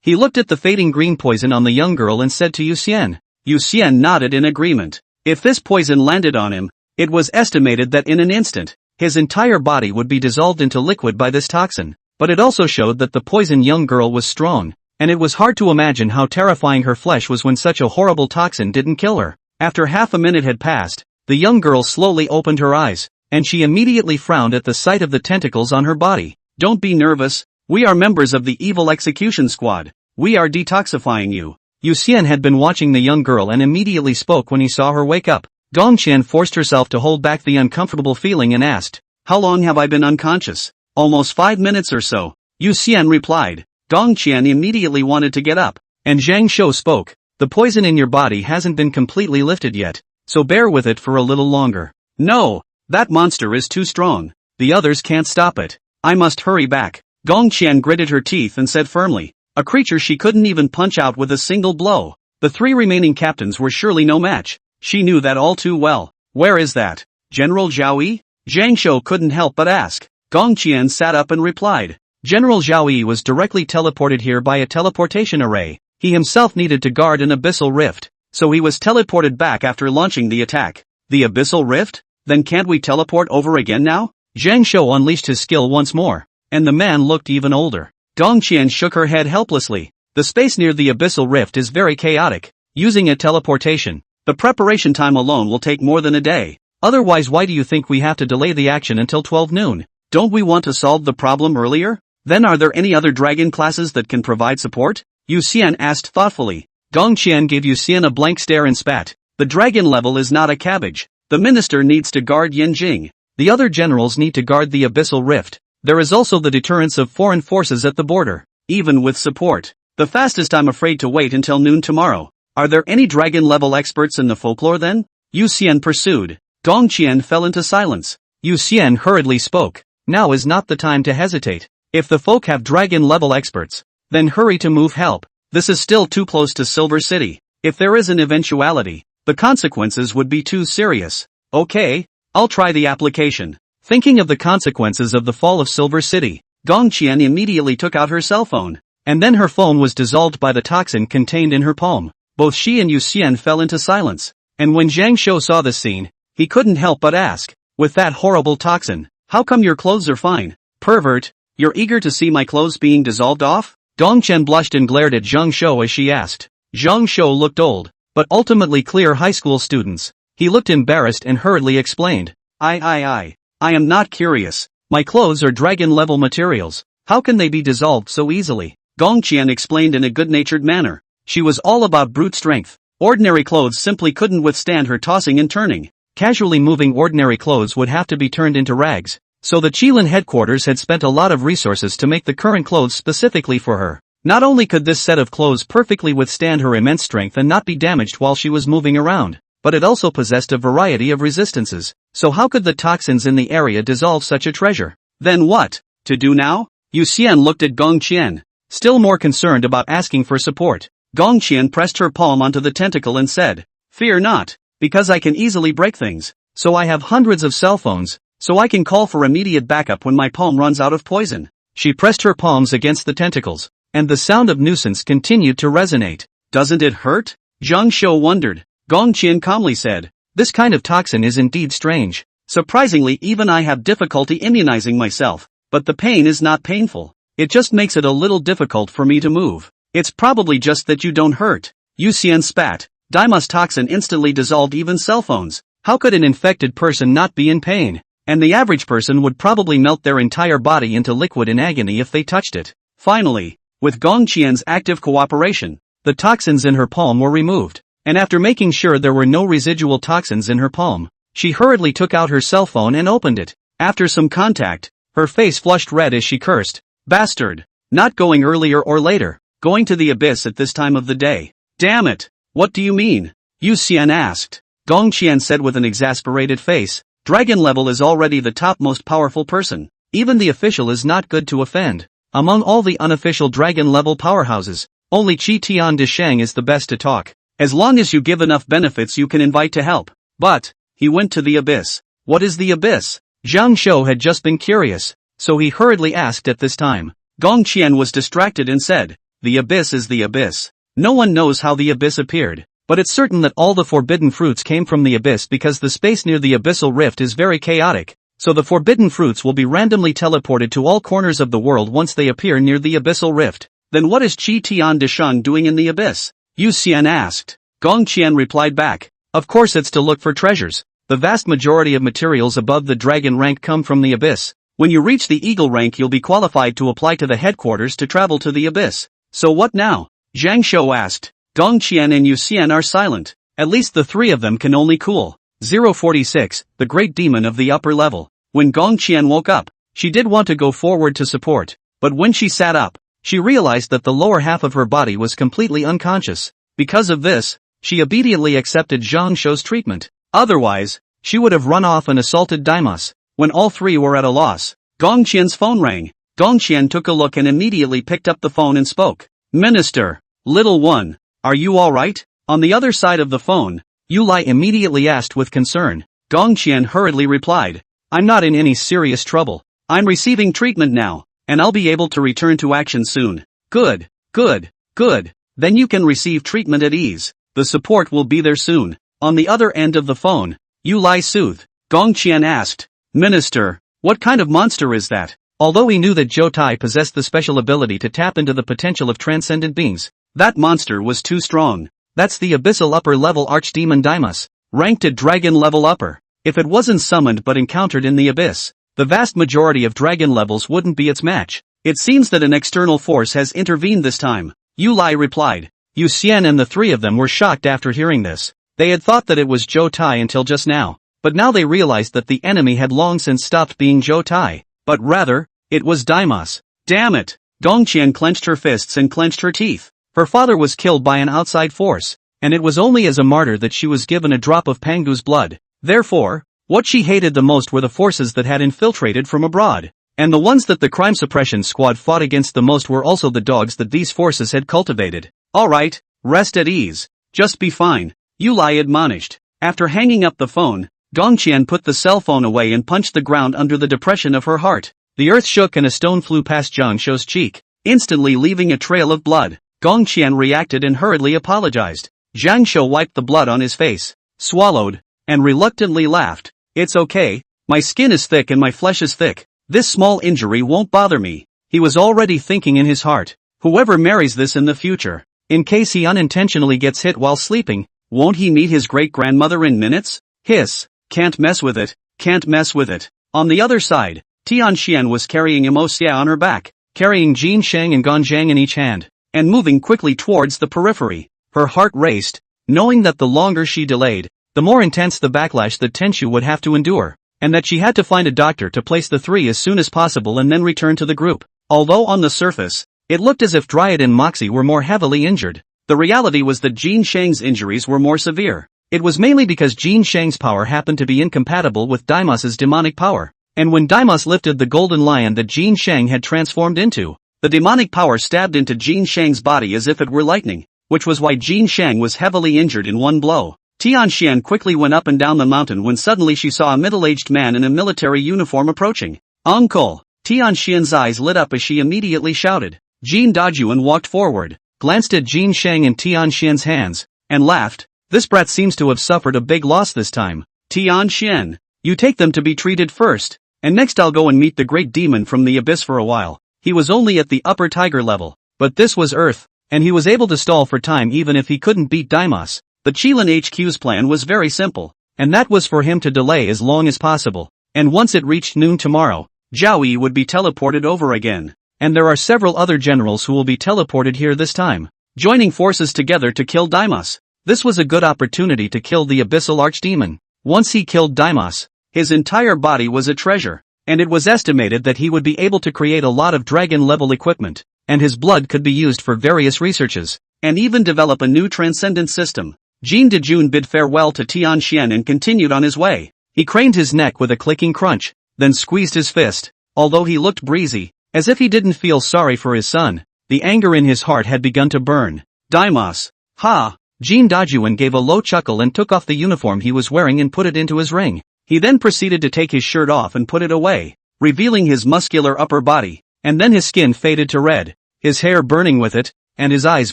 He looked at the fading green poison on the young girl and said to Yu Xian. Yu Xian nodded in agreement. If this poison landed on him, it was estimated that in an instant, his entire body would be dissolved into liquid by this toxin. But it also showed that the poisoned young girl was strong, and it was hard to imagine how terrifying her flesh was when such a horrible toxin didn't kill her. After half a minute had passed, the young girl slowly opened her eyes, and she immediately frowned at the sight of the tentacles on her body. Don't be nervous, we are members of the evil execution squad. We are detoxifying you. Yu Xian had been watching the young girl and immediately spoke when he saw her wake up. Gongqian forced herself to hold back the uncomfortable feeling and asked, "How long have I been unconscious?" "Almost 5 minutes or so," Yu Xian replied. Gongqian immediately wanted to get up, and Zhang Shou spoke, "The poison in your body hasn't been completely lifted yet, so bear with it for a little longer." "No, that monster is too strong. The others can't stop it. I must hurry back." Gongqian gritted her teeth and said firmly, a creature she couldn't even punch out with a single blow. The 3 remaining captains were surely no match. She knew that all too well. "Where is that? General Zhao Yi?" Zhang Shou couldn't help but ask. Gongqian sat up and replied, "General Zhao Yi was directly teleported here by a teleportation array. He himself needed to guard an abyssal rift, so he was teleported back after launching the attack." "The abyssal rift? Then can't we teleport over again now?" Zhang Shou unleashed his skill once more, and the man looked even older. Gongqian shook her head helplessly. "The space near the abyssal rift is very chaotic. Using a teleportation, the preparation time alone will take more than a day. Otherwise, why do you think we have to delay the action until 12 noon? Don't we want to solve the problem earlier? Then are there any other dragon classes that can provide support?" Yu Xian asked thoughtfully. Gongqian gave Yu Xian a blank stare and spat. "The dragon level is not a cabbage. The minister needs to guard Yanjing. The other generals need to guard the abyssal rift. There is also the deterrence of foreign forces at the border. Even with support, the fastest I'm afraid to wait until noon tomorrow. Are there any dragon level experts in the folklore then?" Yu Xian pursued. Gongqian fell into silence. Yu Xian hurriedly spoke. "Now is not the time to hesitate. If the folk have dragon-level experts, then hurry to move help. This is still too close to Silver City. If there is an eventuality, the consequences would be too serious." "Okay, I'll try the application." Thinking of the consequences of the fall of Silver City, Gongqian immediately took out her cell phone, and then her phone was dissolved by the toxin contained in her palm. Both she and Yu Xian fell into silence, and when Zhang Shou saw this scene, he couldn't help but ask, "With that horrible toxin, how come your clothes are fine? Pervert, you're eager to see my clothes being dissolved off?" Gongqian blushed and glared at Zhang Shou as she asked. Zhang Shou looked old, but ultimately clear high school students. He looked embarrassed and hurriedly explained, I am not curious. My clothes are dragon-level materials. How can they be dissolved so easily?" Gongqian explained in a good-natured manner. She was all about brute strength. Ordinary clothes simply couldn't withstand her tossing and turning. Casually moving ordinary clothes would have to be turned into rags, so the Qilin headquarters had spent a lot of resources to make the current clothes specifically for her. Not only could this set of clothes perfectly withstand her immense strength and not be damaged while she was moving around, but it also possessed a variety of resistances. So how could the toxins in the area dissolve such a treasure? Then what to do now? Yu Xian looked at Gongqian, still more concerned about asking for support. Gongqian pressed her palm onto the tentacle and said, "Fear not. Because I can easily break things, so I have hundreds of cell phones, so I can call for immediate backup when my palm runs out of poison." She pressed her palms against the tentacles, and the sound of nuisance continued to resonate. "Doesn't it hurt?" Zhang Shou wondered. Gongqian calmly said, "This kind of toxin is indeed strange. Surprisingly, even I have difficulty immunizing myself, but the pain is not painful. It just makes it a little difficult for me to move. It's probably just that you don't hurt." Yu Xian spat. Deimos toxin instantly dissolved even cell phones. How could an infected person not be in pain? And the average person would probably melt their entire body into liquid in agony if they touched it. Finally, with Gong Qian's active cooperation, the toxins in her palm were removed. And after making sure there were no residual toxins in her palm, she hurriedly took out her cell phone and opened it. After some contact, her face flushed red as she cursed. Bastard! Not going earlier or later, going to the abyss at this time of the day. Damn it! What do you mean? Yu Xian asked. Gong Qian said with an exasperated face, dragon level is already the top most powerful person. Even the official is not good to offend. Among all the unofficial dragon level powerhouses, only Qi Tian de Shang is the best to talk. As long as you give enough benefits you can invite to help. But, he went to the abyss. What is the abyss? Zhang Shou had just been curious, so he hurriedly asked at this time. Gong Qian was distracted and said, the abyss is the abyss. No one knows how the abyss appeared, but it's certain that all the forbidden fruits came from the abyss because the space near the abyssal rift is very chaotic, so the forbidden fruits will be randomly teleported to all corners of the world once they appear near the abyssal rift. Then what is Qi Tian de Shang doing in the abyss? Yu Xian asked. Gong Qian replied back, of course it's to look for treasures. The vast majority of materials above the dragon rank come from the abyss. When you reach the eagle rank you'll be qualified to apply to the headquarters to travel to the abyss. So what now? Zhang Shou asked. Gong Qian and Yu Xian are silent. At least the three of them can only cool. 046, the great demon of the upper level. When Gong Qian woke up, she did want to go forward to support, but when she sat up, she realized that the lower half of her body was completely unconscious. Because of this, she obediently accepted Zhang Shou's treatment. Otherwise, she would have run off and assaulted Deimos. When all three were at a loss, Gong Qian's phone rang. Gong Qian took a look and immediately picked up the phone and spoke. Minister, little one, are you alright? On the other side of the phone, Yu Lai immediately asked with concern. Gong Qian hurriedly replied, I'm not in any serious trouble. I'm receiving treatment now, and I'll be able to return to action soon. Good, good, good. Then you can receive treatment at ease. The support will be there soon. On the other end of the phone, Yu Lai soothed. Gong Qian asked, Minister, what kind of monster is that? Although he knew that Zhou Tai possessed the special ability to tap into the potential of transcendent beings, that monster was too strong. That's the abyssal upper level archdemon Deimos, ranked at dragon level upper. If it wasn't summoned but encountered in the abyss, the vast majority of dragon levels wouldn't be its match. It seems that an external force has intervened this time. Yu Lai replied. Yu Xian and the three of them were shocked after hearing this. They had thought that it was Zhou Tai until just now, but now they realized that the enemy had long since stopped being Zhou Tai, but rather, it was Deimos. Damn it! Gong Qian clenched her fists and clenched her teeth. Her father was killed by an outside force, and it was only as a martyr that she was given a drop of Pangu's blood. Therefore, what she hated the most were the forces that had infiltrated from abroad. And the ones that the crime suppression squad fought against the most were also the dogs that these forces had cultivated. Alright, rest at ease. Just be fine, Yu Lai admonished. After hanging up the phone, Gong Qian put the cell phone away and punched the ground under the depression of her heart. The earth shook and a stone flew past Zhang Shou's cheek, instantly leaving a trail of blood. Gong Qian reacted and hurriedly apologized. Zhang Shou wiped the blood on his face, swallowed, and reluctantly laughed. It's okay, my skin is thick and my flesh is thick. This small injury won't bother me. He was already thinking in his heart, whoever marries this in the future, in case he unintentionally gets hit while sleeping, won't he meet his great-grandmother in minutes? Hiss, can't mess with it, can't mess with it. On the other side, Tian Xian was carrying Xia on her back, carrying Jin Sheng and Gan Zhang in each hand, and moving quickly towards the periphery. Her heart raced, knowing that the longer she delayed, the more intense the backlash that Tenshu would have to endure, and that she had to find a doctor to place the three as soon as possible and then return to the group. Although on the surface, it looked as if Dryad and Moxie were more heavily injured, the reality was that Jin Sheng's injuries were more severe. It was mainly because Jin Sheng's power happened to be incompatible with Deimos's demonic power, and when Deimos lifted the golden lion that Jin Sheng had transformed into, the demonic power stabbed into Jin Sheng's body as if it were lightning, which was why Jin Sheng was heavily injured in one blow. Tian Xian quickly went up and down the mountain when suddenly she saw a middle-aged man in a military uniform approaching. Uncle! Tian Xian's eyes lit up as she immediately shouted. Jin Dajuan walked forward, glanced at Jin Sheng and Tian Xian's hands, and laughed. This brat seems to have suffered a big loss this time. Tian Xian, you take them to be treated first, and next I'll go and meet the great demon from the abyss for a while. He was only at the upper tiger level, but this was Earth, and he was able to stall for time even if he couldn't beat Deimos. The Qilin HQ's plan was very simple, and that was for him to delay as long as possible, and once it reached noon tomorrow, Zhao Yi would be teleported over again. And there are several other generals who will be teleported here this time, joining forces together to kill Deimos. This was a good opportunity to kill the abyssal archdemon. Once he killed Deimos, his entire body was a treasure, and it was estimated that he would be able to create a lot of dragon-level equipment, and his blood could be used for various researches, and even develop a new transcendent system. Jin Dejun bid farewell to Tian Xian and continued on his way. He craned his neck with a clicking crunch, then squeezed his fist. Although he looked breezy, as if he didn't feel sorry for his son, the anger in his heart had begun to burn. Deimos. Ha! Jin Dajuan gave a low chuckle and took off the uniform he was wearing and put it into his ring. He then proceeded to take his shirt off and put it away, revealing his muscular upper body, and then his skin faded to red, his hair burning with it, and his eyes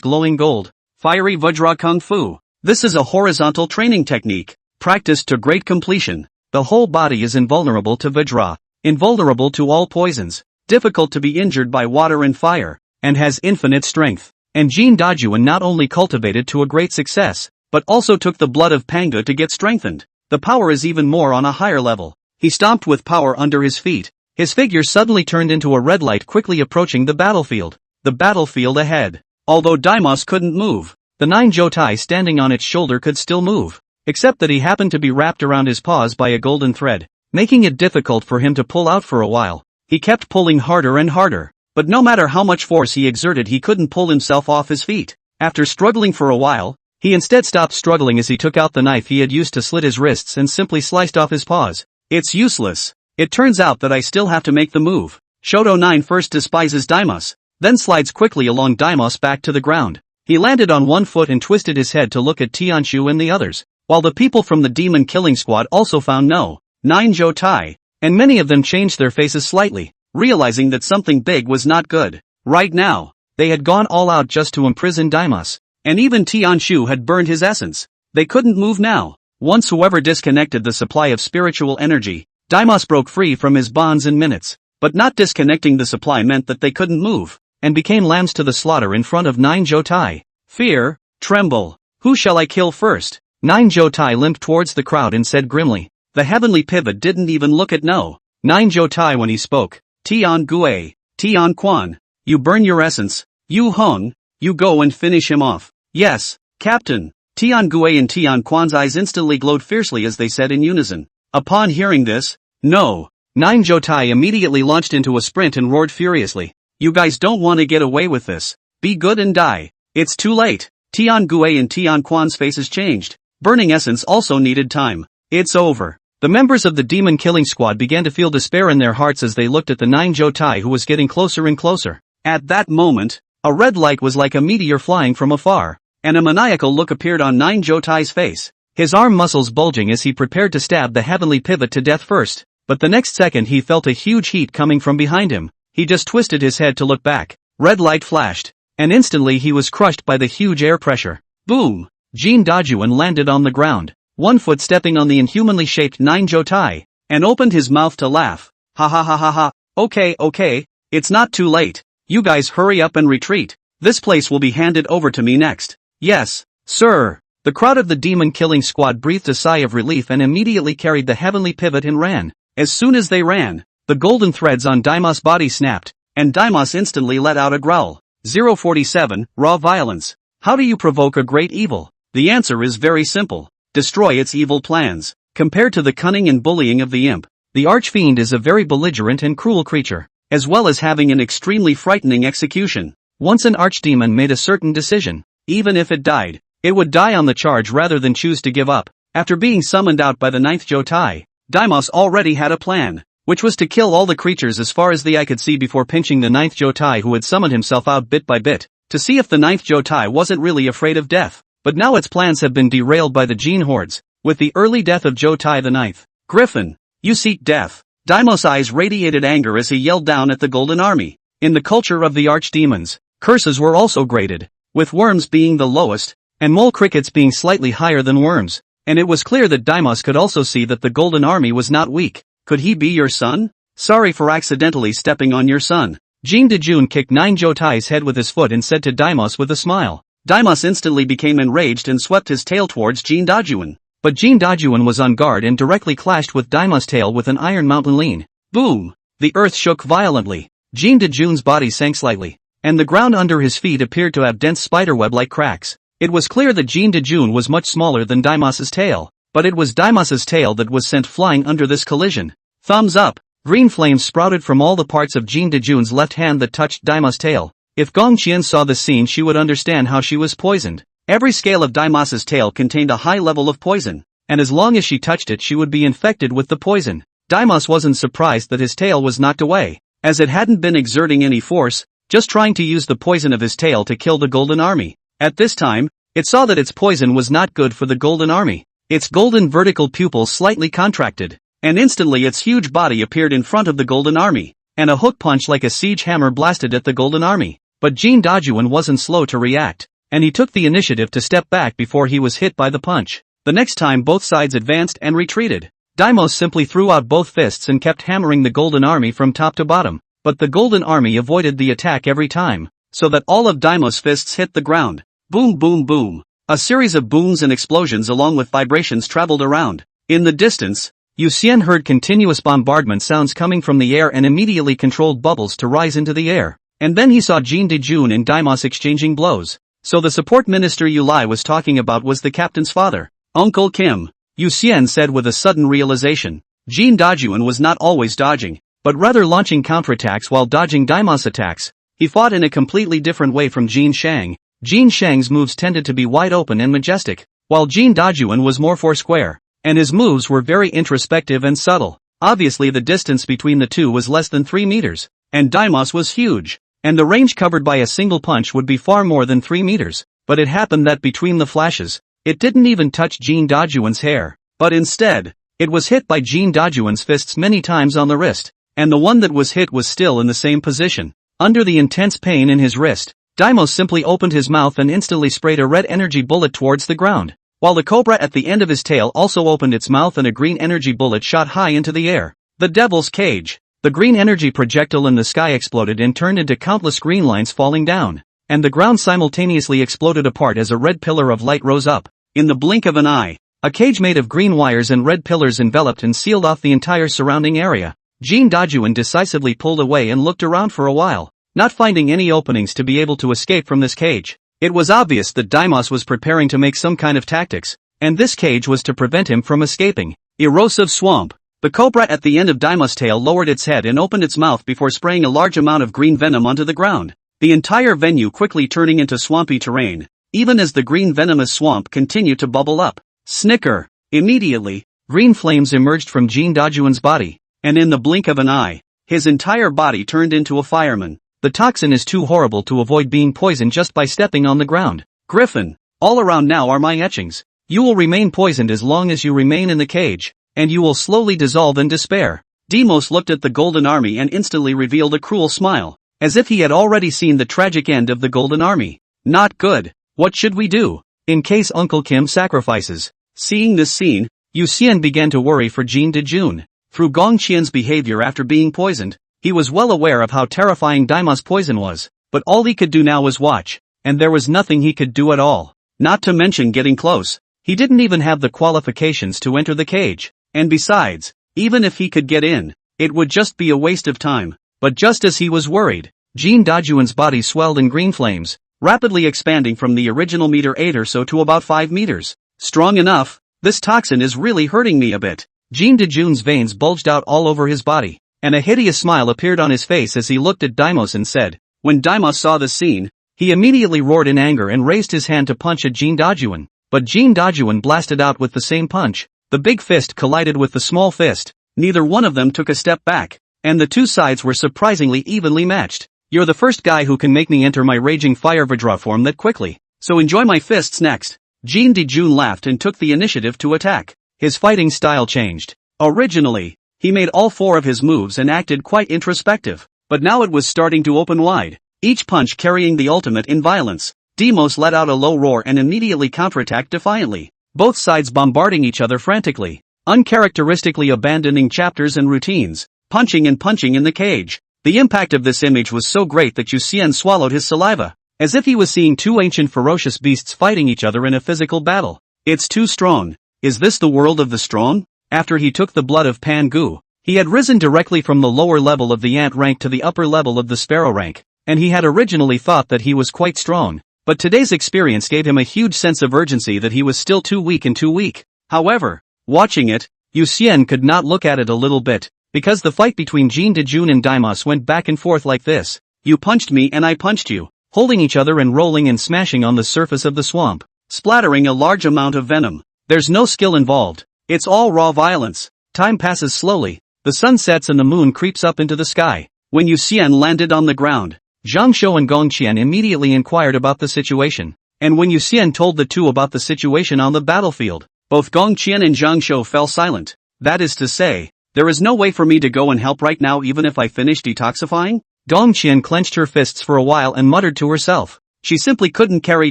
glowing gold. Fiery Vajra Kung Fu. This is a horizontal training technique, practiced to great completion. The whole body is invulnerable to Vajra, invulnerable to all poisons, difficult to be injured by water and fire, and has infinite strength. And Jin Dajuan not only cultivated to a great success, but also took the blood of Panga to get strengthened. The power is even more on a higher level. He stomped with power under his feet. His figure suddenly turned into a red light quickly approaching the battlefield. The battlefield ahead. Although Deimos couldn't move, the 9 Zhou Tai standing on its shoulder could still move, except that he happened to be wrapped around his paws by a golden thread, making it difficult for him to pull out for a while. He kept pulling harder and harder, but no matter how much force he exerted he couldn't pull himself off his feet. After struggling for a while, he instead stopped struggling as he took out the knife he had used to slit his wrists and simply sliced off his paws. It's useless. It turns out that I still have to make the move. Shoto 9 first despises Deimos, then slides quickly along Deimos back to the ground. He landed on one foot and twisted his head to look at Tianshu and the others, while the people from the demon killing squad also found no 9 Zhou Tai, and many of them changed their faces slightly, realizing that something big was not good. Right now, they had gone all out just to imprison Deimos, and even Tianshu had burned his essence. They couldn't move now. Once whoever disconnected the supply of spiritual energy, Deimos broke free from his bonds in minutes, but not disconnecting the supply meant that they couldn't move, and became lambs to the slaughter in front of 9 Zhou Tai. Fear, tremble. Who shall I kill first? 9 Zhou Tai limped towards the crowd and said grimly. The heavenly pivot didn't even look at 9 Zhou Tai when he spoke. Tian Gue, Tian Quan, you burn your essence. Yu Hong, you go and finish him off. Yes, Captain. Tian Gue and Tian Quan's eyes instantly glowed fiercely as they said in unison. Upon hearing this, no. 9 Zhou Tai immediately launched into a sprint and roared furiously. You guys don't want to get away with this. Be good and die. It's too late. Tian Gue and Tian Quan's faces changed. Burning essence also needed time. It's over. The members of the demon killing squad began to feel despair in their hearts as they looked at the 9 Zhou Tai who was getting closer and closer. At that moment, a red light was like a meteor flying from afar, and a maniacal look appeared on 9 Zhou Tai's face, his arm muscles bulging as he prepared to stab the heavenly pivot to death first, but the next second he felt a huge heat coming from behind him. He just twisted his head to look back. Red light flashed, and instantly he was crushed by the huge air pressure. Boom! Jin Dajuan landed on the ground, one foot stepping on the inhumanly shaped 9 Zhou Tai, and opened his mouth to laugh. Ha ha ha ha ha. Okay, it's not too late. You guys hurry up and retreat. This place will be handed over to me next. Yes, sir. The crowd of the demon killing squad breathed a sigh of relief and immediately carried the heavenly pivot and ran. As soon as they ran, the golden threads on Deimos' body snapped, and Deimos instantly let out a growl. 047, Raw Violence. How do you provoke a great evil? The answer is very simple. Destroy its evil plans. Compared to the cunning and bullying of the imp, the archfiend is a very belligerent and cruel creature, as well as having an extremely frightening execution. Once an archdemon made a certain decision, even if it died, it would die on the charge rather than choose to give up. After being summoned out by the 9th Zhou Tai, Deimos already had a plan, which was to kill all the creatures as far as the eye could see before pinching the 9th Zhou Tai who had summoned himself out bit by bit, to see if the 9th Zhou Tai wasn't really afraid of death. But now its plans have been derailed by the Jin hordes, with the early death of Zhou Tai the 9th. Griffin, you seek death. Deimos' eyes radiated anger as he yelled down at the Golden Army. In the culture of the archdemons, curses were also graded, with worms being the lowest, and mole crickets being slightly higher than worms, and it was clear that Deimos could also see that the Golden Army was not weak. Could he be your son? Sorry for accidentally stepping on your son. Jin Dejun kicked 9 Zhou Tai's head with his foot and said to Deimos with a smile. Daimos instantly became enraged and swept his tail towards Jin Dajuan. But Jin Dajuan was on guard and directly clashed with Daimos' tail with an iron mountain lean. Boom! The earth shook violently. Jin Dajuan's body sank slightly, and the ground under his feet appeared to have dense spiderweb-like cracks. It was clear that Jin Dajuan was much smaller than Daimos' tail, but it was Daimos' tail that was sent flying under this collision. Thumbs up! Green flames sprouted from all the parts of Jin Dajuan's left hand that touched Daimos' tail. If Gong Qian saw the scene, she would understand how she was poisoned. Every scale of Daimos' tail contained a high level of poison, and as long as she touched it she would be infected with the poison. Daimos wasn't surprised that his tail was knocked away, as it hadn't been exerting any force, just trying to use the poison of his tail to kill the Golden Army. At this time, it saw that its poison was not good for the Golden Army. Its golden vertical pupils slightly contracted, and instantly its huge body appeared in front of the Golden Army, and a hook punch like a siege hammer blasted at the Golden Army. But Jin Dajuan wasn't slow to react, and he took the initiative to step back before he was hit by the punch. The next time both sides advanced and retreated, Daimos simply threw out both fists and kept hammering the Golden Army from top to bottom, but the Golden Army avoided the attack every time, so that all of Daimos' fists hit the ground. Boom boom boom. A series of booms and explosions along with vibrations traveled around. In the distance, Yu Xian heard continuous bombardment sounds coming from the air and immediately controlled bubbles to rise into the air. And then he saw Jin Dajuan and Daimos exchanging blows. So the support minister Yu Lai was talking about was the captain's father, Uncle Kim. Yu Xian said with a sudden realization. Jin Dajuan was not always dodging, but rather launching counterattacks while dodging Daimos attacks. He fought in a completely different way from Jin Shang. Jin Shang's moves tended to be wide open and majestic, while Jin Dajuan was more foursquare, and his moves were very introspective and subtle. Obviously the distance between the two was less than 3 meters, and Daimos was huge, and the range covered by a single punch would be far more than 3 meters, but it happened that between the flashes, it didn't even touch Jin Dajuan's hair, but instead, it was hit by Jin Dajuan's fists many times on the wrist, and the one that was hit was still in the same position. Under the intense pain in his wrist, Daimos simply opened his mouth and instantly sprayed a red energy bullet towards the ground, while the cobra at the end of his tail also opened its mouth and a green energy bullet shot high into the air. The devil's cage. The green energy projectile in the sky exploded and turned into countless green lines falling down, and the ground simultaneously exploded apart as a red pillar of light rose up. In the blink of an eye, a cage made of green wires and red pillars enveloped and sealed off the entire surrounding area. Jin Dajuan decisively pulled away and looked around for a while, not finding any openings to be able to escape from this cage. It was obvious that Daimos was preparing to make some kind of tactics, and this cage was to prevent him from escaping. Erosive swamp. The cobra at the end of Daimos' tail lowered its head and opened its mouth before spraying a large amount of green venom onto the ground, the entire venue quickly turning into swampy terrain, even as the green venomous swamp continued to bubble up. Snicker. Immediately, green flames emerged from Jin Dajuan's body, and in the blink of an eye, his entire body turned into a fireman. The toxin is too horrible to avoid being poisoned just by stepping on the ground. Griffin. All around now are my etchings. You will remain poisoned as long as you remain in the cage, and you will slowly dissolve in despair. Deimos looked at the Golden Army and instantly revealed a cruel smile, as if he had already seen the tragic end of the Golden Army. Not good. What should we do, in case Uncle Kim sacrifices? Seeing this scene, Yu Xian began to worry for Jin Dajuan. Through Gong Qian's behavior after being poisoned, he was well aware of how terrifying Daimos' poison was, but all he could do now was watch, and there was nothing he could do at all. Not to mention getting close. He didn't even have the qualifications to enter the cage, and besides, even if he could get in, it would just be a waste of time. But just as he was worried, Jin Dajuan's body swelled in green flames, rapidly expanding from the original meter 8 or so to about 5 meters. Strong enough. This toxin is really hurting me a bit. Jin Dajuan's veins bulged out all over his body, and a hideous smile appeared on his face as he looked at Daimos and said. When Daimos saw the scene, he immediately roared in anger and raised his hand to punch at Jin Dajuan, but Jin Dajuan blasted out with the same punch. The big fist collided with the small fist, neither one of them took a step back, and the two sides were surprisingly evenly matched. You're the first guy who can make me enter my raging fire Vajra form that quickly, so enjoy my fists next. Jin Dajuan laughed and took the initiative to attack. His fighting style changed. Originally, he made all 4 of his moves and acted quite introspective, but now it was starting to open wide, each punch carrying the ultimate in violence. Deimos let out a low roar and immediately counterattacked defiantly, both sides bombarding each other frantically, uncharacteristically abandoning chapters and routines, punching and punching in the cage. The impact of this image was so great that Yu Xian swallowed his saliva. as if he was seeing two ancient ferocious beasts fighting each other in a physical battle. It's too strong. Is this the world of the strong? After he took the blood of Pangu, he had risen directly from the lower level of the ant rank to the upper level of the sparrow rank, and he had originally thought that he was quite strong. But today's experience gave him a huge sense of urgency that he was still too weak and too weak. However, watching it, Yu Xian could not look at it a little bit, because the fight between Jin Dejun and Daimos went back and forth like this. You punched me and I punched you, holding each other and rolling and smashing on the surface of the swamp, splattering a large amount of venom. There's no skill involved. It's all raw violence. Time passes slowly. The sun sets and the moon creeps up into the sky. When Yu Xian landed on the ground, Zhang Shou and Gong Qian immediately inquired about the situation. And when Yu Xian told the two about the situation on the battlefield, both Gong Qian and Zhang Shou fell silent. That is to say, there is no way for me to go and help right now even if I finish detoxifying? Gong Qian clenched her fists for a while and muttered to herself. She simply couldn't carry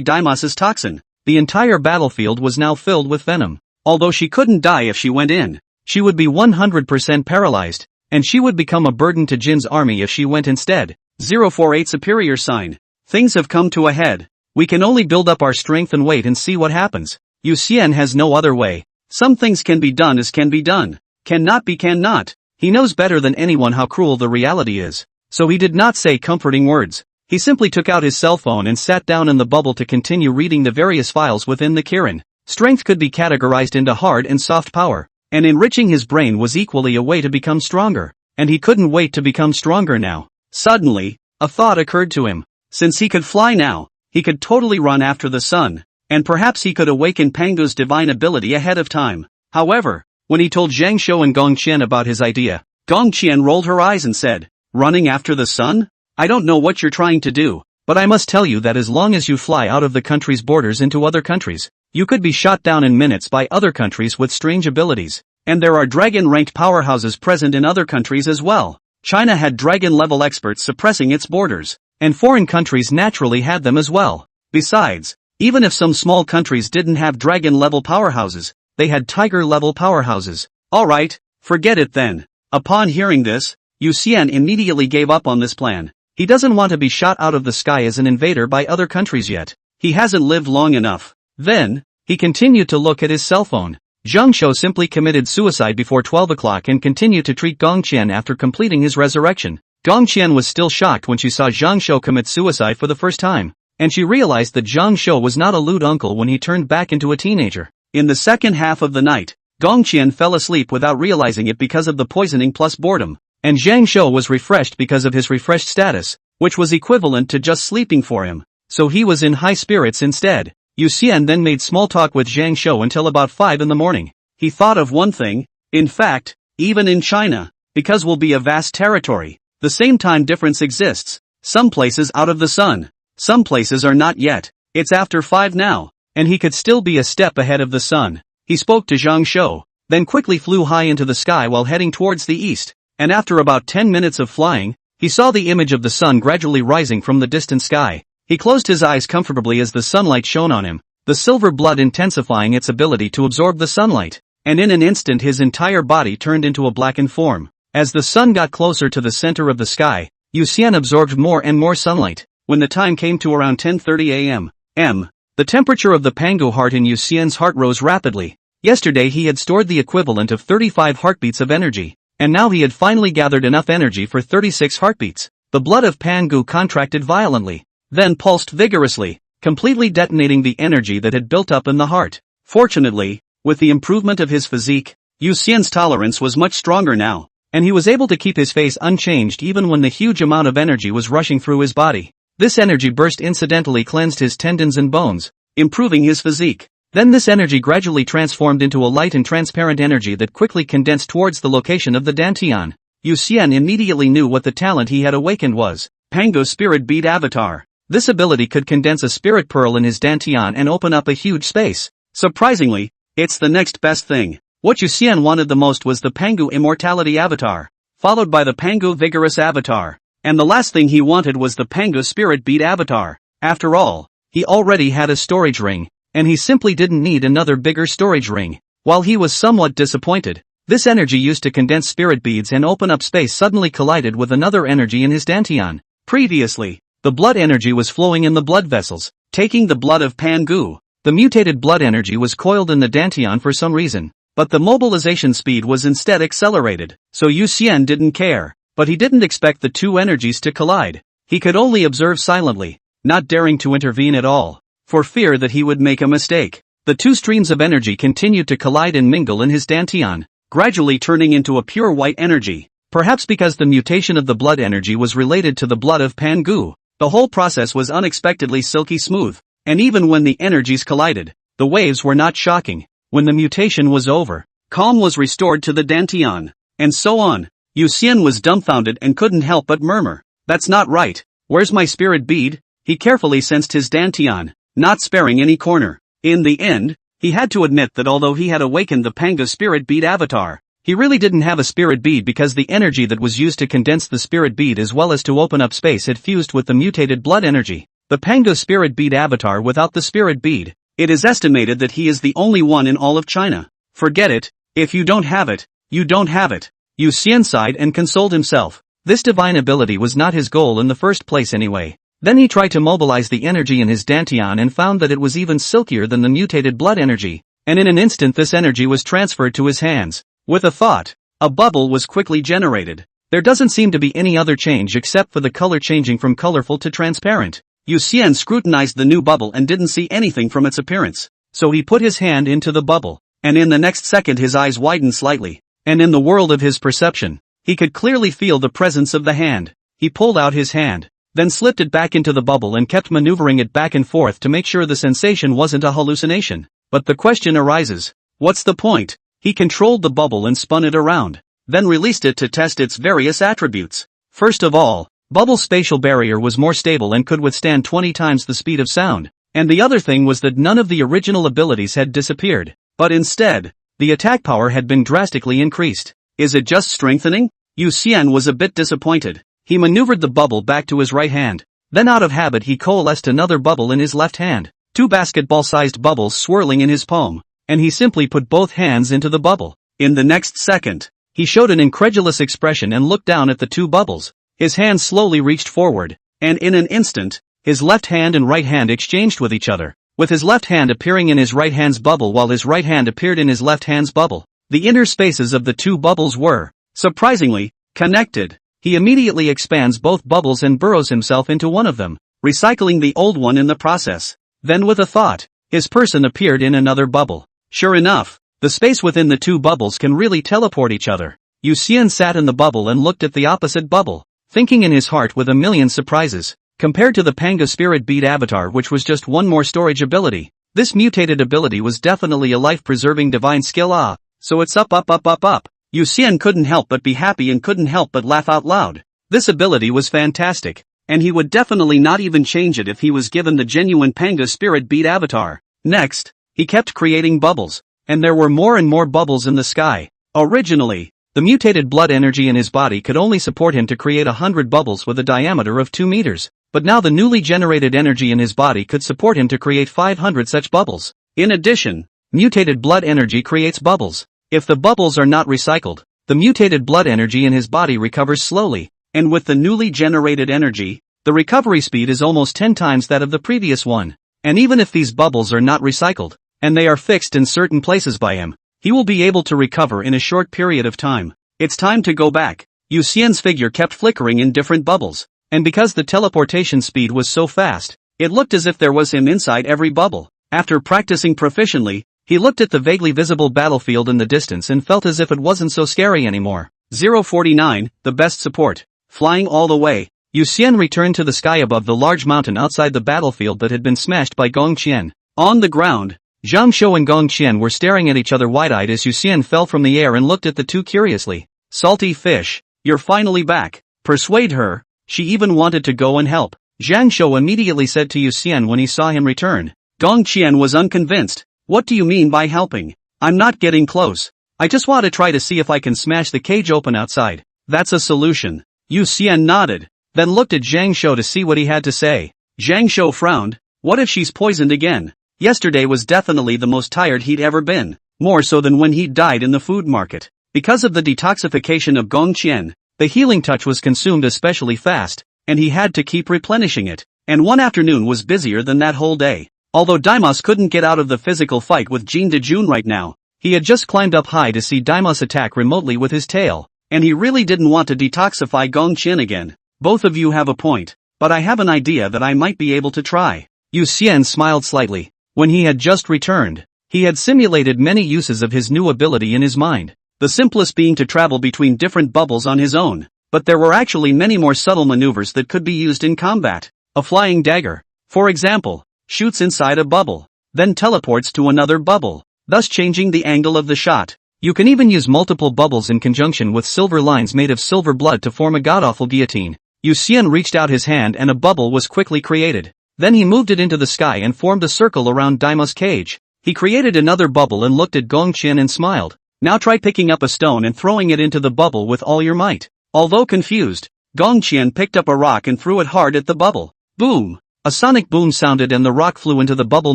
Daimos's toxin. The entire battlefield was now filled with venom. Although she couldn't die if she went in, she would be 100% paralyzed, and she would become a burden to Jin's army if she went instead. 048 Superior Sign. Things have come to a head. We can only build up our strength and wait and see what happens. Yu Xian has no other way. Some things can be done as can be done. Cannot be cannot. He knows better than anyone how cruel the reality is. So he did not say comforting words. He simply took out his cell phone and sat down in the bubble to continue reading the various files within the Kirin. Strength could be categorized into hard and soft power, and enriching his brain was equally a way to become stronger, and he couldn't wait to become stronger now. Suddenly, a thought occurred to him. Since he could fly now, he could totally run after the sun, and perhaps he could awaken Pangu's divine ability ahead of time. However, when he told Zhang Shou and Gong Qian about his idea, Gong Qian rolled her eyes and said, "Running after the sun? I don't know what you're trying to do, but I must tell you that as long as you fly out of the country's borders into other countries, you could be shot down in minutes by other countries with strange abilities. And there are dragon-ranked powerhouses present in other countries as well. China had dragon-level experts suppressing its borders, and foreign countries naturally had them as well. Besides, even if some small countries didn't have dragon-level powerhouses, they had tiger-level powerhouses. Alright, forget it then." Upon hearing this, Yu Xian immediately gave up on this plan. He doesn't want to be shot out of the sky as an invader by other countries yet. He hasn't lived long enough. Then, he continued to look at his cell phone. Zhang Shou simply committed suicide before 12 o'clock and continued to treat Gong Qian after completing his resurrection. Gong Qian was still shocked when she saw Zhang Shou commit suicide for the first time, and she realized that Zhang Shou was not a lewd uncle when he turned back into a teenager. In the second half of the night, Gong Qian fell asleep without realizing it because of the poisoning plus boredom, and Zhang Shou was refreshed because of his refreshed status, which was equivalent to just sleeping for him, so he was in high spirits instead. Yu Xian then made small talk with Zhang Shou until about 5 in the morning. He thought of one thing. In fact, even in China, because we'll be a vast territory, the same time difference exists. Some places out of the sun. Some places are not yet. It's after 5 now, and he could still be a step ahead of the sun. He spoke to Zhang Shou, then quickly flew high into the sky while heading towards the east, and after about 10 minutes of flying, he saw the image of the sun gradually rising from the distant sky. He closed his eyes comfortably as the sunlight shone on him, the silver blood intensifying its ability to absorb the sunlight, and in an instant his entire body turned into a blackened form. As the sun got closer to the center of the sky, Yu Xian absorbed more and more sunlight. When the time came to around 10:30 a.m., the temperature of the Pangu heart in Yu Xian's heart rose rapidly. Yesterday he had stored the equivalent of 35 heartbeats of energy, and now he had finally gathered enough energy for 36 heartbeats. The blood of Pangu contracted violently, then pulsed vigorously, completely detonating the energy that had built up in the heart. Fortunately, with the improvement of his physique, Yu Xian's tolerance was much stronger now, and he was able to keep his face unchanged even when the huge amount of energy was rushing through his body. This energy burst incidentally cleansed his tendons and bones, improving his physique. Then this energy gradually transformed into a light and transparent energy that quickly condensed towards the location of the Dantian. Yu Xian immediately knew what the talent he had awakened was. Pangu's Spirit Bead Avatar. This ability could condense a spirit pearl in his Dantian and open up a huge space. Surprisingly, it's the next best thing. What Yu Xian wanted the most was the Pangu Immortality Avatar, followed by the Pangu Vigorous Avatar, and the last thing he wanted was the Pangu Spirit Bead Avatar. After all, he already had a storage ring, and he simply didn't need another bigger storage ring. While he was somewhat disappointed, this energy used to condense spirit beads and open up space suddenly collided with another energy in his Dantian. Previously, The blood energy was flowing in the blood vessels, taking the blood of Pangu. The mutated blood energy was coiled in the dantian for some reason, but the mobilization speed was instead accelerated, so Yu Xian didn't care. But he didn't expect the two energies to collide. He could only observe silently, not daring to intervene at all, for fear that he would make a mistake. The two streams of energy continued to collide and mingle in his dantian, gradually turning into a pure white energy. Perhaps because the mutation of the blood energy was related to the blood of Pangu, the whole process was unexpectedly silky smooth, and even when the energies collided, the waves were not shocking. When the mutation was over, calm was restored to the dantian, and so on. Yu Xian was dumbfounded and couldn't help but murmur, "That's not right. Where's my spirit bead?" He carefully sensed his dantian, not sparing any corner. In the end, he had to admit that although he had awakened the Panga spirit bead avatar, he really didn't have a spirit bead because the energy that was used to condense the spirit bead as well as to open up space had fused with the mutated blood energy. The Panga spirit bead avatar without the spirit bead. It is estimated that he is the only one in all of China. Forget it. If you don't have it, you don't have it. Yu Xian sighed and consoled himself. This divine ability was not his goal in the first place anyway. Then he tried to mobilize the energy in his dantian and found that it was even silkier than the mutated blood energy, and in an instant this energy was transferred to his hands. With a thought, a bubble was quickly generated. There doesn't seem to be any other change except for the color changing from colorful to transparent. Yu Xian scrutinized the new bubble and didn't see anything from its appearance. So he put his hand into the bubble, and in the next second his eyes widened slightly, and in the world of his perception, he could clearly feel the presence of the hand. He pulled out his hand, then slipped it back into the bubble and kept maneuvering it back and forth to make sure the sensation wasn't a hallucination. But the question arises, what's the point? He controlled the bubble and spun it around, then released it to test its various attributes. First of all, Bubble's spatial barrier was more stable and could withstand 20 times the speed of sound, and the other thing was that none of the original abilities had disappeared, but instead, the attack power had been drastically increased. Is it just strengthening? Yu Xian was a bit disappointed. He maneuvered the bubble back to his right hand. Then out of habit he coalesced another bubble in his left hand, two basketball-sized bubbles swirling in his palm, and he simply put both hands into the bubble. In the next second, he showed an incredulous expression and looked down at the two bubbles. His hand slowly reached forward, and in an instant, his left hand and right hand exchanged with each other, with his left hand appearing in his right hand's bubble while his right hand appeared in his left hand's bubble. The inner spaces of the two bubbles were, surprisingly, connected. He immediately expands both bubbles and burrows himself into one of them, recycling the old one in the process. Then with a thought, his person appeared in another bubble. Sure enough, the space within the two bubbles can really teleport each other. Yu Xian sat in the bubble and looked at the opposite bubble, thinking in his heart with a million surprises. Compared to the Panga Spirit Bead avatar, which was just one more storage ability, this mutated ability was definitely a life-preserving divine skill. So it's up. Yu Xian couldn't help but be happy and couldn't help but laugh out loud. This ability was fantastic, and he would definitely not even change it if he was given the genuine Panga Spirit Bead avatar. Next, he kept creating bubbles, and there were more and more bubbles in the sky. Originally, the mutated blood energy in his body could only support him to create 100 bubbles with a diameter of 2 meters, but now the newly generated energy in his body could support him to create 500 such bubbles. In addition, mutated blood energy creates bubbles. If the bubbles are not recycled, the mutated blood energy in his body recovers slowly, and with the newly generated energy, the recovery speed is almost 10 times that of the previous one. And even if these bubbles are not recycled, and they are fixed in certain places by him, he will be able to recover in a short period of time. It's time to go back. Yu Xian's figure kept flickering in different bubbles, and because the teleportation speed was so fast, it looked as if there was him inside every bubble. After practicing proficiently, he looked at the vaguely visible battlefield in the distance and felt as if it wasn't so scary anymore. 049, the best support. Flying all the way, Yu Xian returned to the sky above the large mountain outside the battlefield that had been smashed by Gong Qian. On the ground, Zhang Shou and Gong Qian were staring at each other wide-eyed as Yu Xian fell from the air and looked at the two curiously. Salty fish, you're finally back. Persuade her. She even wanted to go and help. Zhang Shou immediately said to Yu Xian when he saw him return. Gong Qian was unconvinced. What do you mean by helping? I'm not getting close. I just want to try to see if I can smash the cage open outside. That's a solution. Yu Xian nodded, then looked at Zhang Shou to see what he had to say. Zhang Shou frowned. What if she's poisoned again? Yesterday was definitely the most tired he'd ever been, more so than when he died in the food market. Because of the detoxification of Gong Qian, the healing touch was consumed especially fast, and he had to keep replenishing it. And one afternoon was busier than that whole day. Although Deimos couldn't get out of the physical fight with Jean de June right now, he had just climbed up high to see Deimos attack remotely with his tail, and he really didn't want to detoxify Gongqian again. Both of you have a point, but I have an idea that I might be able to try. Yu Xian smiled slightly. When he had just returned, he had simulated many uses of his new ability in his mind, the simplest being to travel between different bubbles on his own, but there were actually many more subtle maneuvers that could be used in combat. A flying dagger, for example, shoots inside a bubble, then teleports to another bubble, thus changing the angle of the shot. You can even use multiple bubbles in conjunction with silver lines made of silver blood to form a godawful guillotine. Yu Xian reached out his hand and a bubble was quickly created. Then he moved it into the sky and formed a circle around Daimos' cage. He created another bubble and looked at Gongqian and smiled. Now try picking up a stone and throwing it into the bubble with all your might. Although confused, Gongqian picked up a rock and threw it hard at the bubble. Boom! A sonic boom sounded and the rock flew into the bubble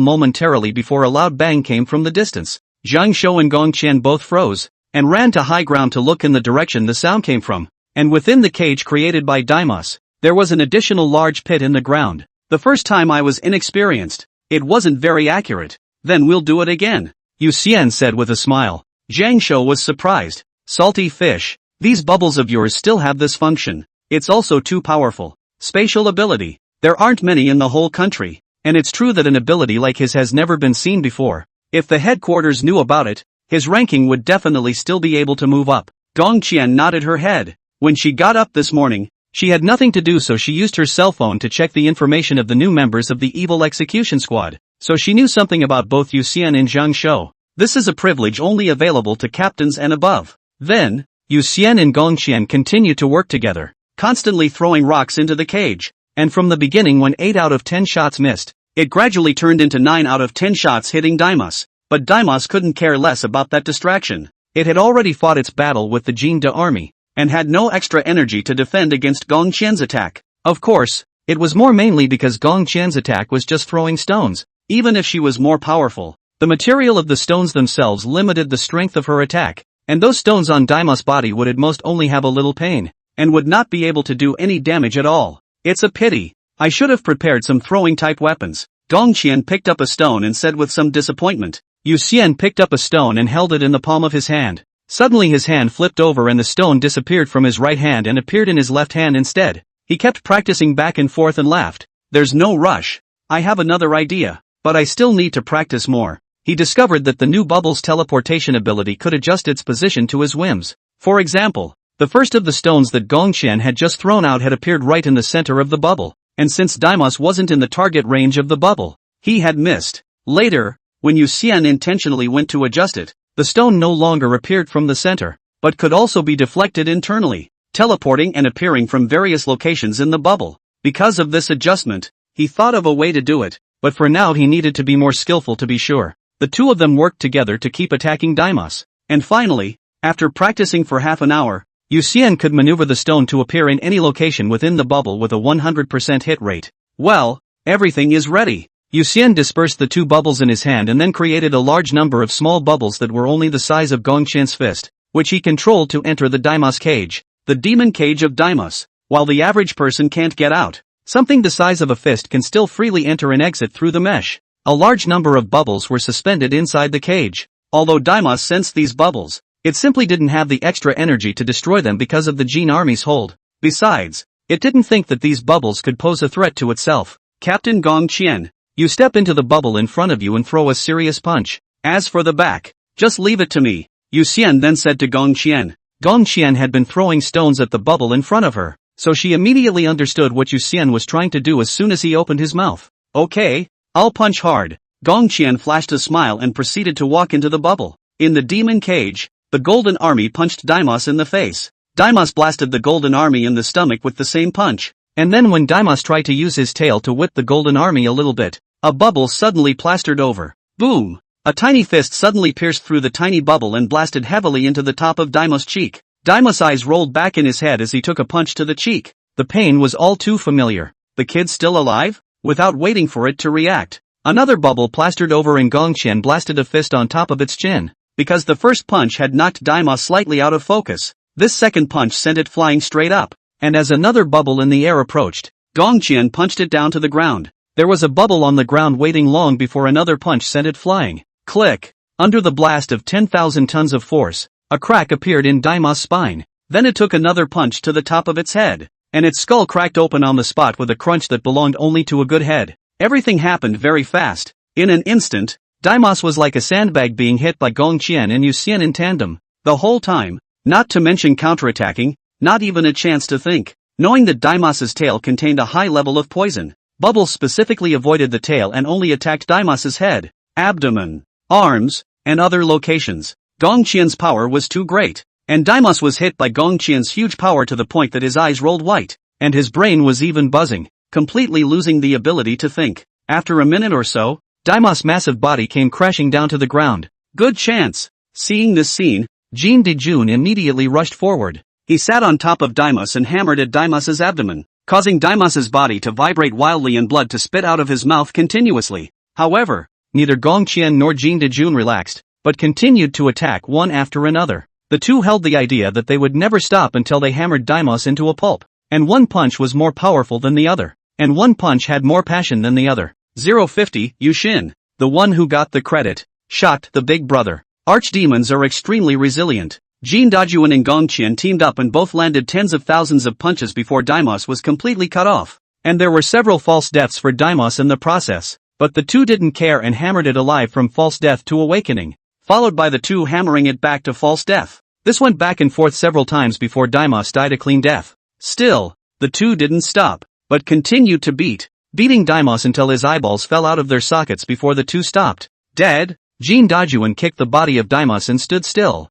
momentarily before a loud bang came from the distance. Zhang Shou and Gongqian both froze, and ran to high ground to look in the direction the sound came from. And within the cage created by Daimos, there was an additional large pit in the ground. The first time I was inexperienced, it wasn't very accurate. Then we'll do it again, Yu Xian said with a smile. Zhang Shou was surprised. Salty fish, these bubbles of yours still have this function. It's also too powerful. Spatial ability. There aren't many in the whole country, and it's true that an ability like his has never been seen before. If the headquarters knew about it, his ranking would definitely still be able to move up. Gongqian nodded her head. When she got up this morning, she had nothing to do, so she used her cell phone to check the information of the new members of the evil execution squad, so she knew something about both Yu Xian and Zhang Shou. This is a privilege only available to captains and above. Then, Yu Xian and Gongqian continued to work together, constantly throwing rocks into the cage, and from the beginning when 8 out of 10 shots missed, it gradually turned into 9 out of 10 shots hitting Daimos. But Daimos couldn't care less about that distraction. It had already fought its battle with the Jin De army, and had no extra energy to defend against Gongqian's attack. Of course, it was more mainly because Gongqian's attack was just throwing stones. Even if she was more powerful, the material of the stones themselves limited the strength of her attack, and those stones on Daimos' body would at most only have a little pain, and would not be able to do any damage at all. It's a pity. I should have prepared some throwing-type weapons. Gongqian picked up a stone and said with some disappointment. Yu Xian picked up a stone and held it in the palm of his hand. Suddenly his hand flipped over and the stone disappeared from his right hand and appeared in his left hand instead. He kept practicing back and forth and laughed. There's no rush. I have another idea, but I still need to practice more. He discovered that the new bubble's teleportation ability could adjust its position to his whims. For example, the first of the stones that Gongqian had just thrown out had appeared right in the center of the bubble, and since Daimos wasn't in the target range of the bubble, he had missed. Later, when Yu Xian intentionally went to adjust it, the stone no longer appeared from the center, but could also be deflected internally, teleporting and appearing from various locations in the bubble. Because of this adjustment, he thought of a way to do it, but for now he needed to be more skillful to be sure. The two of them worked together to keep attacking Daimos, and finally, after practicing for half an hour, Yu Xian could maneuver the stone to appear in any location within the bubble with a 100% hit rate. Well, everything is ready. Yu Xian dispersed the two bubbles in his hand and then created a large number of small bubbles that were only the size of Gongqian's fist, which he controlled to enter the Daimos cage, the demon cage of Daimos. While the average person can't get out, something the size of a fist can still freely enter and exit through the mesh. A large number of bubbles were suspended inside the cage. Although Daimos sensed these bubbles, it simply didn't have the extra energy to destroy them because of the Jin army's hold. Besides, it didn't think that these bubbles could pose a threat to itself. Captain Gongqian, you step into the bubble in front of you and throw a serious punch. As for the back, just leave it to me, Yu Xian then said to Gongqian. Gongqian had been throwing stones at the bubble in front of her, so she immediately understood what Yu Xian was trying to do as soon as he opened his mouth. Okay, I'll punch hard. Gongqian flashed a smile and proceeded to walk into the bubble. In the demon cage, the Golden Army punched Daimos in the face. Daimos blasted the Golden Army in the stomach with the same punch. And then when Daimos tried to use his tail to whip the Golden Army a little bit, a bubble suddenly plastered over. Boom! A tiny fist suddenly pierced through the tiny bubble and blasted heavily into the top of Daimos' cheek. Daimos' eyes rolled back in his head as he took a punch to the cheek. The pain was all too familiar. The kid still alive? Without waiting for it to react, another bubble plastered over and Gongqian blasted a fist on top of its chin. Because the first punch had knocked Daimos slightly out of focus, this second punch sent it flying straight up. and as another bubble in the air approached, Gongqian punched it down to the ground. There was a bubble on the ground waiting long before another punch sent it flying. Click! Under the blast of 10,000 tons of force, a crack appeared in Daimos' spine. Then it took another punch to the top of its head, and its skull cracked open on the spot with a crunch that belonged only to a good head. Everything happened very fast. In an instant, Daimos was like a sandbag being hit by Gongqian and Yu Xian in tandem. The whole time, not to mention counterattacking, not even a chance to think. Knowing that Daimos' tail contained a high level of poison, Bubbles specifically avoided the tail and only attacked Daimos' head, abdomen, arms, and other locations. Gongqian's power was too great, and Daimos was hit by Gongqian's huge power to the point that his eyes rolled white, and his brain was even buzzing, completely losing the ability to think. After a minute or so, Daimos' massive body came crashing down to the ground. Good chance! Seeing this scene, Jin Dejun immediately rushed forward. He sat on top of Daimos and hammered at Daimos' abdomen, causing Daimos' body to vibrate wildly and blood to spit out of his mouth continuously. However, neither Gongqian nor Jin Dejun relaxed, but continued to attack one after another. The two held the idea that they would never stop until they hammered Daimos into a pulp, and one punch was more powerful than the other, and one punch had more passion than the other. 050, Yu Xin, the one who got the credit, shocked the big brother. Archdemons are extremely resilient. Jin Dajuan and Gongqian teamed up and both landed tens of thousands of punches before Daimos was completely cut off. And there were several false deaths for Daimos in the process, but the two didn't care and hammered it alive from false death to awakening, followed by the two hammering it back to false death. This went back and forth several times before Daimos died a clean death. Still, the two didn't stop, but continued to beating Daimos until his eyeballs fell out of their sockets before the two stopped. Dead, Jin Dajuan kicked the body of Daimos and stood still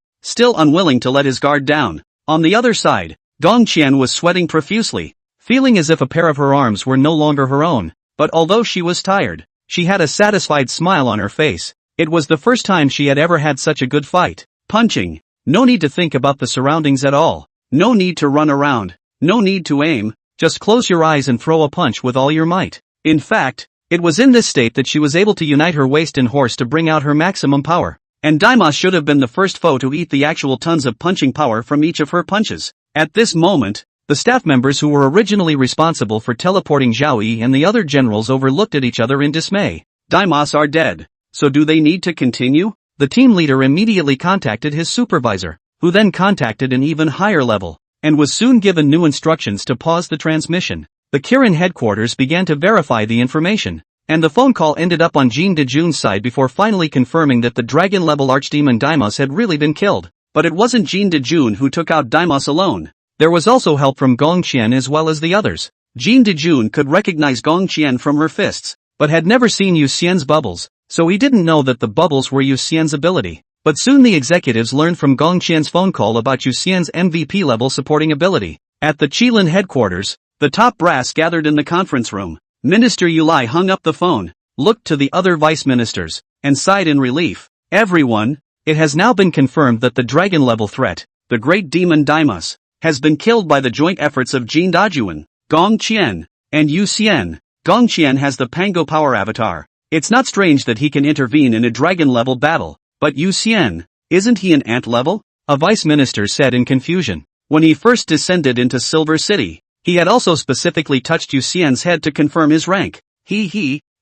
unwilling to let his guard down. On the other side, Gongqian was sweating profusely, feeling as if a pair of her arms were no longer her own, but although she was tired, she had a satisfied smile on her face. It was the first time she had ever had such a good fight. Punching. No need to think about the surroundings at all. No need to run around. No need to aim. Just close your eyes and throw a punch with all your might. In fact, it was in this state that she was able to unite her waist and horse to bring out her maximum power. And Daimos should have been the first foe to eat the actual tons of punching power from each of her punches. At this moment, the staff members who were originally responsible for teleporting Zhao Yi and the other generals overlooked at each other in dismay. Daimos are dead. So do they need to continue? The team leader immediately contacted his supervisor, who then contacted an even higher level, and was soon given new instructions to pause the transmission. The Kirin headquarters began to verify the information, and the phone call ended up on Jin Dejun's side before finally confirming that the dragon-level archdemon Daimos had really been killed. But it wasn't Jin Dejun who took out Daimos alone. There was also help from Gongqian as well as the others. Jin Dejun could recognize Gongqian from her fists, but had never seen Yu Xian's bubbles, so he didn't know that the bubbles were Yu Xian's ability. But soon the executives learned from Gongqian's phone call about Yu Xian's MVP-level supporting ability. At the Qilin headquarters, the top brass gathered in the conference room. Minister Yulai hung up the phone, looked to the other vice ministers, and sighed in relief. Everyone, it has now been confirmed that the dragon-level threat, the great demon Daimos, has been killed by the joint efforts of Jin Dajuan, Gongqian, and Yu Xian. Gongqian has the Pango power avatar. It's not strange that he can intervene in a dragon-level battle, but Yu Xian, isn't he an ant level? A vice minister said in confusion. When he first descended into Silver City, he had also specifically touched Yu Xian's head to confirm his rank.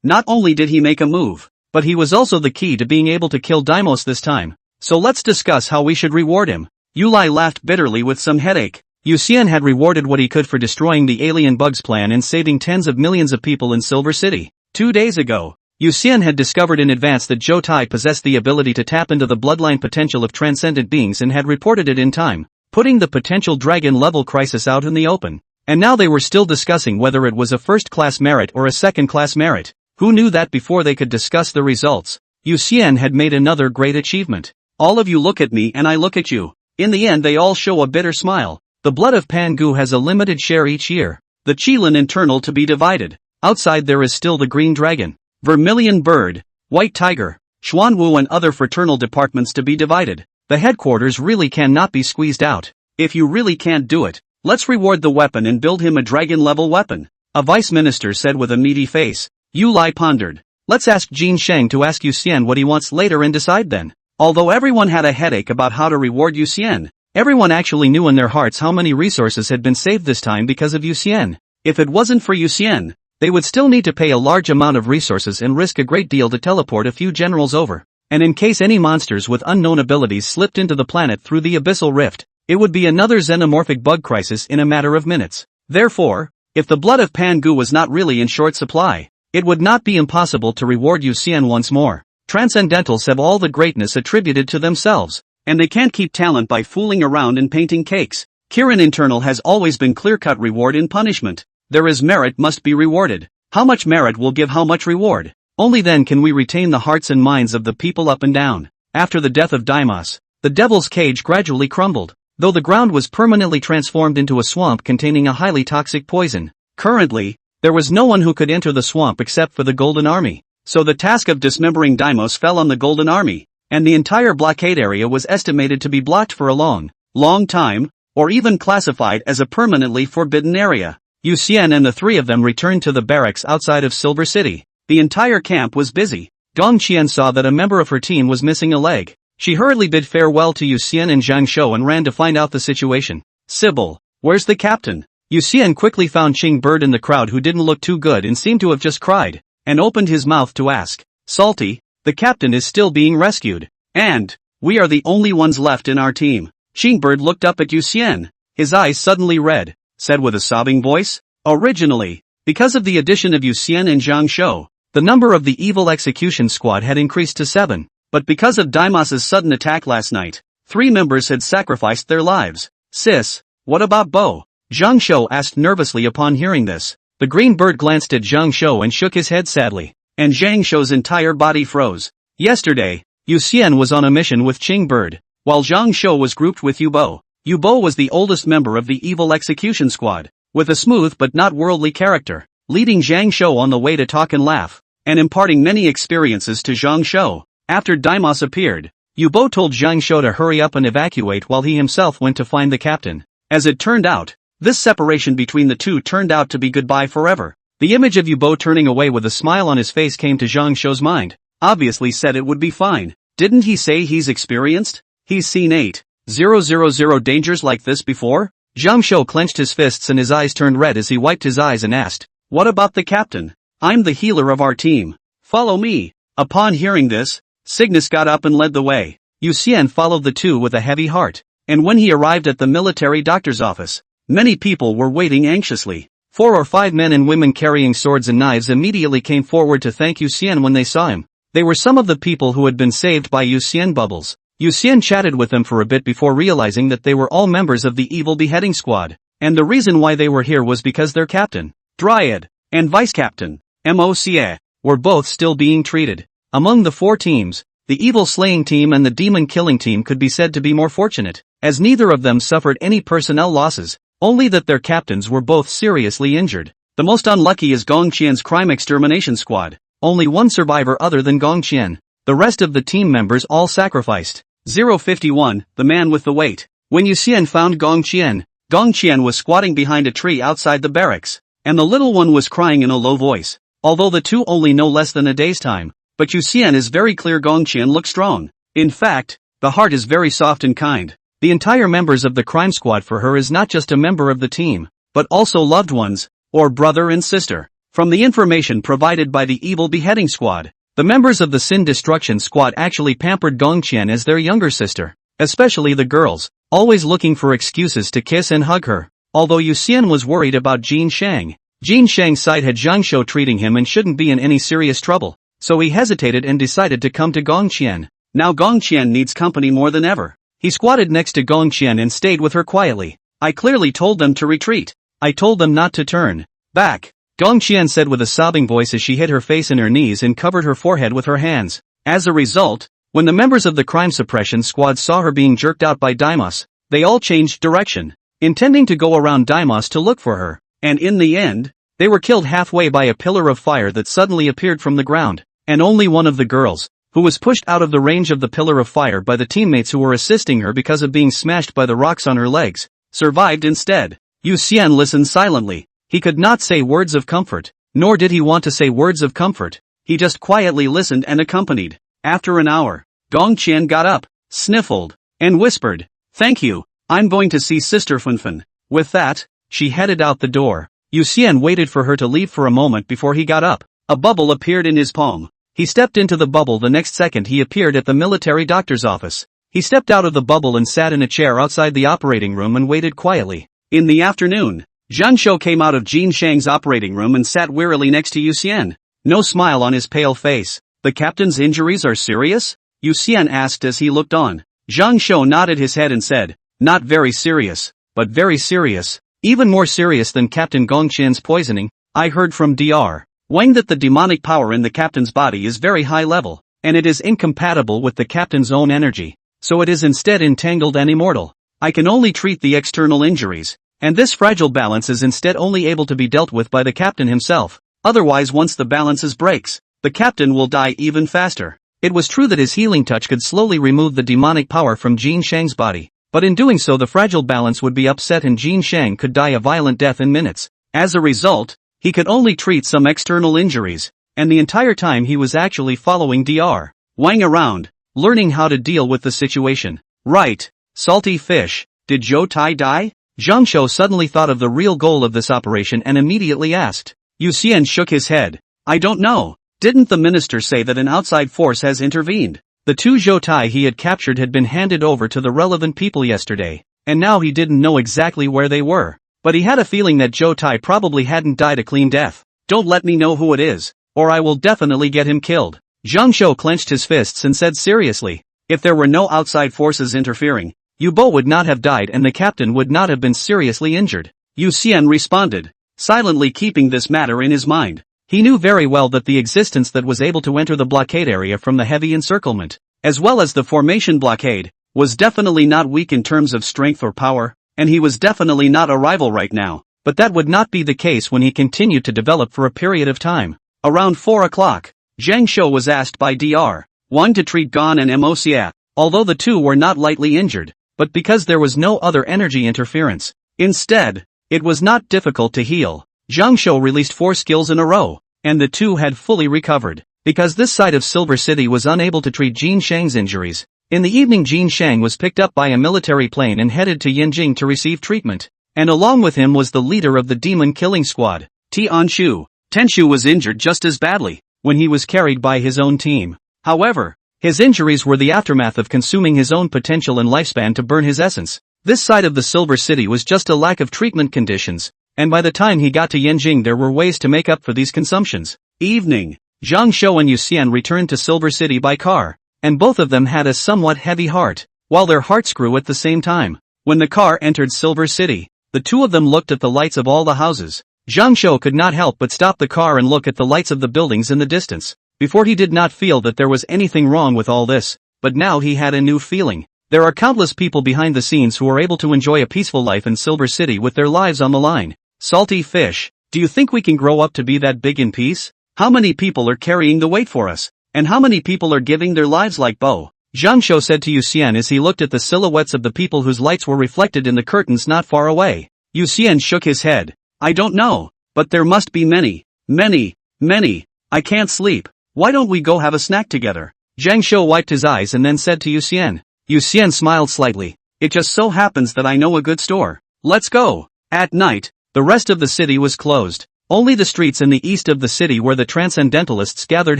Not only did he make a move, but he was also the key to being able to kill Daimos this time. So let's discuss how we should reward him. Yulai laughed bitterly with some headache. Yu Xian had rewarded what he could for destroying the alien bugs plan and saving tens of millions of people in Silver City. 2 days ago, Yu Xian had discovered in advance that Zhou Tai possessed the ability to tap into the bloodline potential of transcendent beings and had reported it in time, putting the potential dragon-level crisis out in the open. And now they were still discussing whether it was a first-class merit or a second-class merit. Who knew that before they could discuss the results? Yu Xian had made another great achievement. All of you look at me and I look at you. In the end they all show a bitter smile. The blood of Pangu has a limited share each year. The Qilin internal to be divided. Outside there is still the green dragon, vermilion bird, white tiger, Xuanwu and other fraternal departments to be divided. The headquarters really cannot be squeezed out. If you really can't do it, let's reward the weapon and build him a dragon-level weapon, a vice minister said with a meaty face. Yu Lai pondered. Let's ask Jin Sheng to ask Yu Xian what he wants later and decide then. Although everyone had a headache about how to reward Yu Xian, Everyone actually knew in their hearts how many resources had been saved this time because of Yu Xian. If it wasn't for Yu Xian, they would still need to pay a large amount of resources and risk a great deal to teleport a few generals over. And in case any monsters with unknown abilities slipped into the planet through the abyssal rift, it would be another xenomorphic bug crisis in a matter of minutes. Therefore, if the blood of Pangu was not really in short supply, it would not be impossible to reward Yu Xian once more. Transcendentals have all the greatness attributed to themselves, and they can't keep talent by fooling around and painting cakes. Kirin internal has always been clear-cut reward in punishment. There is merit must be rewarded. How much merit will give how much reward? Only then can we retain the hearts and minds of the people up and down. After the death of Deimos, the devil's cage gradually crumbled, though the ground was permanently transformed into a swamp containing a highly toxic poison. Currently, there was no one who could enter the swamp except for the Golden Army. So the task of dismembering Deimos fell on the Golden Army, and the entire blockade area was estimated to be blocked for a long time, or even classified as a permanently forbidden area. Yu Xian and the three of them returned to the barracks outside of Silver City. The entire camp was busy. Gong Qian saw that a member of her team was missing a leg. She hurriedly bid farewell to Yu Xian and Zhang Shou and ran to find out the situation. Sybil, where's the captain? Yu Xian quickly found Qing Bird in the crowd, who didn't look too good and seemed to have just cried, and opened his mouth to ask. Salty, the captain is still being rescued. And we are the only ones left in our team. Qing Bird looked up at Yu Xian. His eyes suddenly red, said with a sobbing voice. Originally, because of the addition of Yu Xian and Zhang Shou, the number of the evil execution squad had increased to 7. But because of Deimos' sudden attack last night, 3 members had sacrificed their lives. Sis, what about Bo? Zhang Shou asked nervously upon hearing this. The green bird glanced at Zhang Shou and shook his head sadly, and Zhang Shou's entire body froze. Yesterday, Yu Xian was on a mission with Qing Bird, while Zhang Shou was grouped with Yu Bo. Yu Bo was the oldest member of the evil execution squad, with a smooth but not worldly character, leading Zhang Shou on the way to talk and laugh, and imparting many experiences to Zhang Shou. After Deimos appeared, Yu Bo told Zhang Shou to hurry up and evacuate while he himself went to find the captain. As it turned out, this separation between the two turned out to be goodbye forever. The image of Yu Bo turning away with a smile on his face came to Zhang Shou's mind. Obviously said it would be fine. Didn't he say he's experienced? He's seen 8,000 dangers like this before? Zhang Shou clenched his fists and his eyes turned red as he wiped his eyes and asked, what about the captain? I'm the healer of our team. Follow me. Upon hearing this, Cygnus got up and led the way. Yu Xian followed the two with a heavy heart, and when he arrived at the military doctor's office, many people were waiting anxiously. 4 or 5 men and women carrying swords and knives immediately came forward to thank Yu Xian when they saw him. They were some of the people who had been saved by Yu Xian bubbles. Yu Xian chatted with them for a bit before realizing that they were all members of the evil beheading squad, and the reason why they were here was because their captain, Dryad, and vice-captain, Moca, were both still being treated. Among the 4 teams, the evil slaying team and the demon killing team could be said to be more fortunate, as neither of them suffered any personnel losses, only that their captains were both seriously injured. The most unlucky is Gong Qian's crime extermination squad. Only one survivor other than Gong Qian. The rest of the team members all sacrificed. 051, the man with the weight. When Yu Xian found Gong Qian was squatting behind a tree outside the barracks, and the little one was crying in a low voice. Although the two only know less than a day's time, but Yu Xian is very clear Gong Qian looks strong. In fact, the heart is very soft and kind. The entire members of the crime squad for her is not just a member of the team, but also loved ones, or brother and sister. From the information provided by the evil beheading squad, the members of the Sin Destruction squad actually pampered Gong Qian as their younger sister, especially the girls, always looking for excuses to kiss and hug her. Although Yu Xian was worried about Jin Shang. Jin Shang's side had Zhang Shou treating him and shouldn't be in any serious trouble, so he hesitated and decided to come to Gong Qian. Now Gong Qian needs company more than ever. He squatted next to Gong Qian and stayed with her quietly. I clearly told them to retreat. I told them not to turn back, Gong Qian said with a sobbing voice as she hid her face in her knees and covered her forehead with her hands. As a result, when the members of the crime suppression squad saw her being jerked out by Deimos, they all changed direction, intending to go around Deimos to look for her, and in the end, they were killed halfway by a pillar of fire that suddenly appeared from the ground, and only one of the girls, who was pushed out of the range of the pillar of fire by the teammates who were assisting her because of being smashed by the rocks on her legs, survived instead. Yu Xian listened silently. He could not say words of comfort, nor did he want to say words of comfort. He just quietly listened and accompanied. After an hour, Gong Qian got up, sniffled, and whispered, "Thank you, I'm going to see Sister Funfun. With that, she headed out the door. Yu Xian waited for her to leave for a moment before he got up. A bubble appeared in his palm. He stepped into the bubble. The next second he appeared at the military doctor's office. He stepped out of the bubble and sat in a chair outside the operating room and waited quietly. In the afternoon, Zhang Shou came out of Jin Shang's operating room and sat wearily next to Yu Xian. No smile on his pale face. The captain's injuries are serious? Yu Xian asked as he looked on. Zhang Shou nodded his head and said, not very serious, but very serious. Even more serious than Captain Gongqian's poisoning. I heard from Dr. Wang that the demonic power in the captain's body is very high level, and it is incompatible with the captain's own energy, so it is instead entangled and immortal. I can only treat the external injuries, and this fragile balance is instead only able to be dealt with by the captain himself. Otherwise, once the balance breaks, the captain will die even faster. It was true that his healing touch could slowly remove the demonic power from Jin Shang's body, but in doing so the fragile balance would be upset and Jin Shang could die a violent death in minutes. As a result, he could only treat some external injuries, and the entire time he was actually following Dr. Wang around, learning how to deal with the situation. Right, salty fish, did Zhou Tai die? Zhang Shou suddenly thought of the real goal of this operation and immediately asked. Yu Xian shook his head. I don't know. Didn't the minister say that an outside force has intervened? The two Zhou Tai he had captured had been handed over to the relevant people yesterday, and now he didn't know exactly where they were. But he had a feeling that Zhou Tai probably hadn't died a clean death. Don't let me know who it is, or I will definitely get him killed. Zhang Shou clenched his fists and said seriously, if there were no outside forces interfering, Yu Bo would not have died and the captain would not have been seriously injured. Yu Xian responded, silently keeping this matter in his mind. He knew very well that the existence that was able to enter the blockade area from the heavy encirclement, as well as the formation blockade, was definitely not weak in terms of strength or power, and he was definitely not a rival right now, but that would not be the case when he continued to develop for a period of time. Around 4 o'clock, Zhang Shou was asked by Dr. Wang to treat Gon and Moxia, although the two were not lightly injured, but because there was no other energy interference. Instead, it was not difficult to heal. Zhang Shou released 4 skills in a row, and the two had fully recovered. Because this side of Silver City was unable to treat Jin Shang's injuries, in the evening Jin Shang was picked up by a military plane and headed to Yanjing to receive treatment, and along with him was the leader of the demon killing squad, Tianshu. Tenshu was injured just as badly, when he was carried by his own team. However, his injuries were the aftermath of consuming his own potential and lifespan to burn his essence. This side of the Silver City was just a lack of treatment conditions, and by the time he got to Yanjing there were ways to make up for these consumptions. Evening. Zhang Shou and Yu Xian returned to Silver City by car, and both of them had a somewhat heavy heart, while their hearts grew at the same time. When the car entered Silver City, the two of them looked at the lights of all the houses. Zhang Shou could not help but stop the car and look at the lights of the buildings in the distance. Before he did not feel that there was anything wrong with all this, but now he had a new feeling. There are countless people behind the scenes who are able to enjoy a peaceful life in Silver City with their lives on the line. Salty fish, do you think we can grow up to be that big in peace? How many people are carrying the weight for us? And how many people are giving their lives like Bo? Zhang Shou said to Yu Xian as he looked at the silhouettes of the people whose lights were reflected in the curtains not far away. Yu Xian shook his head. I don't know, but there must be many. I can't sleep. Why don't we go have a snack together? Zhang Shou wiped his eyes and then said to Yu Xian. Yu Xian smiled slightly. It just so happens that I know a good store. Let's go. At night, the rest of the city was closed. Only the streets in the east of the city where the transcendentalists gathered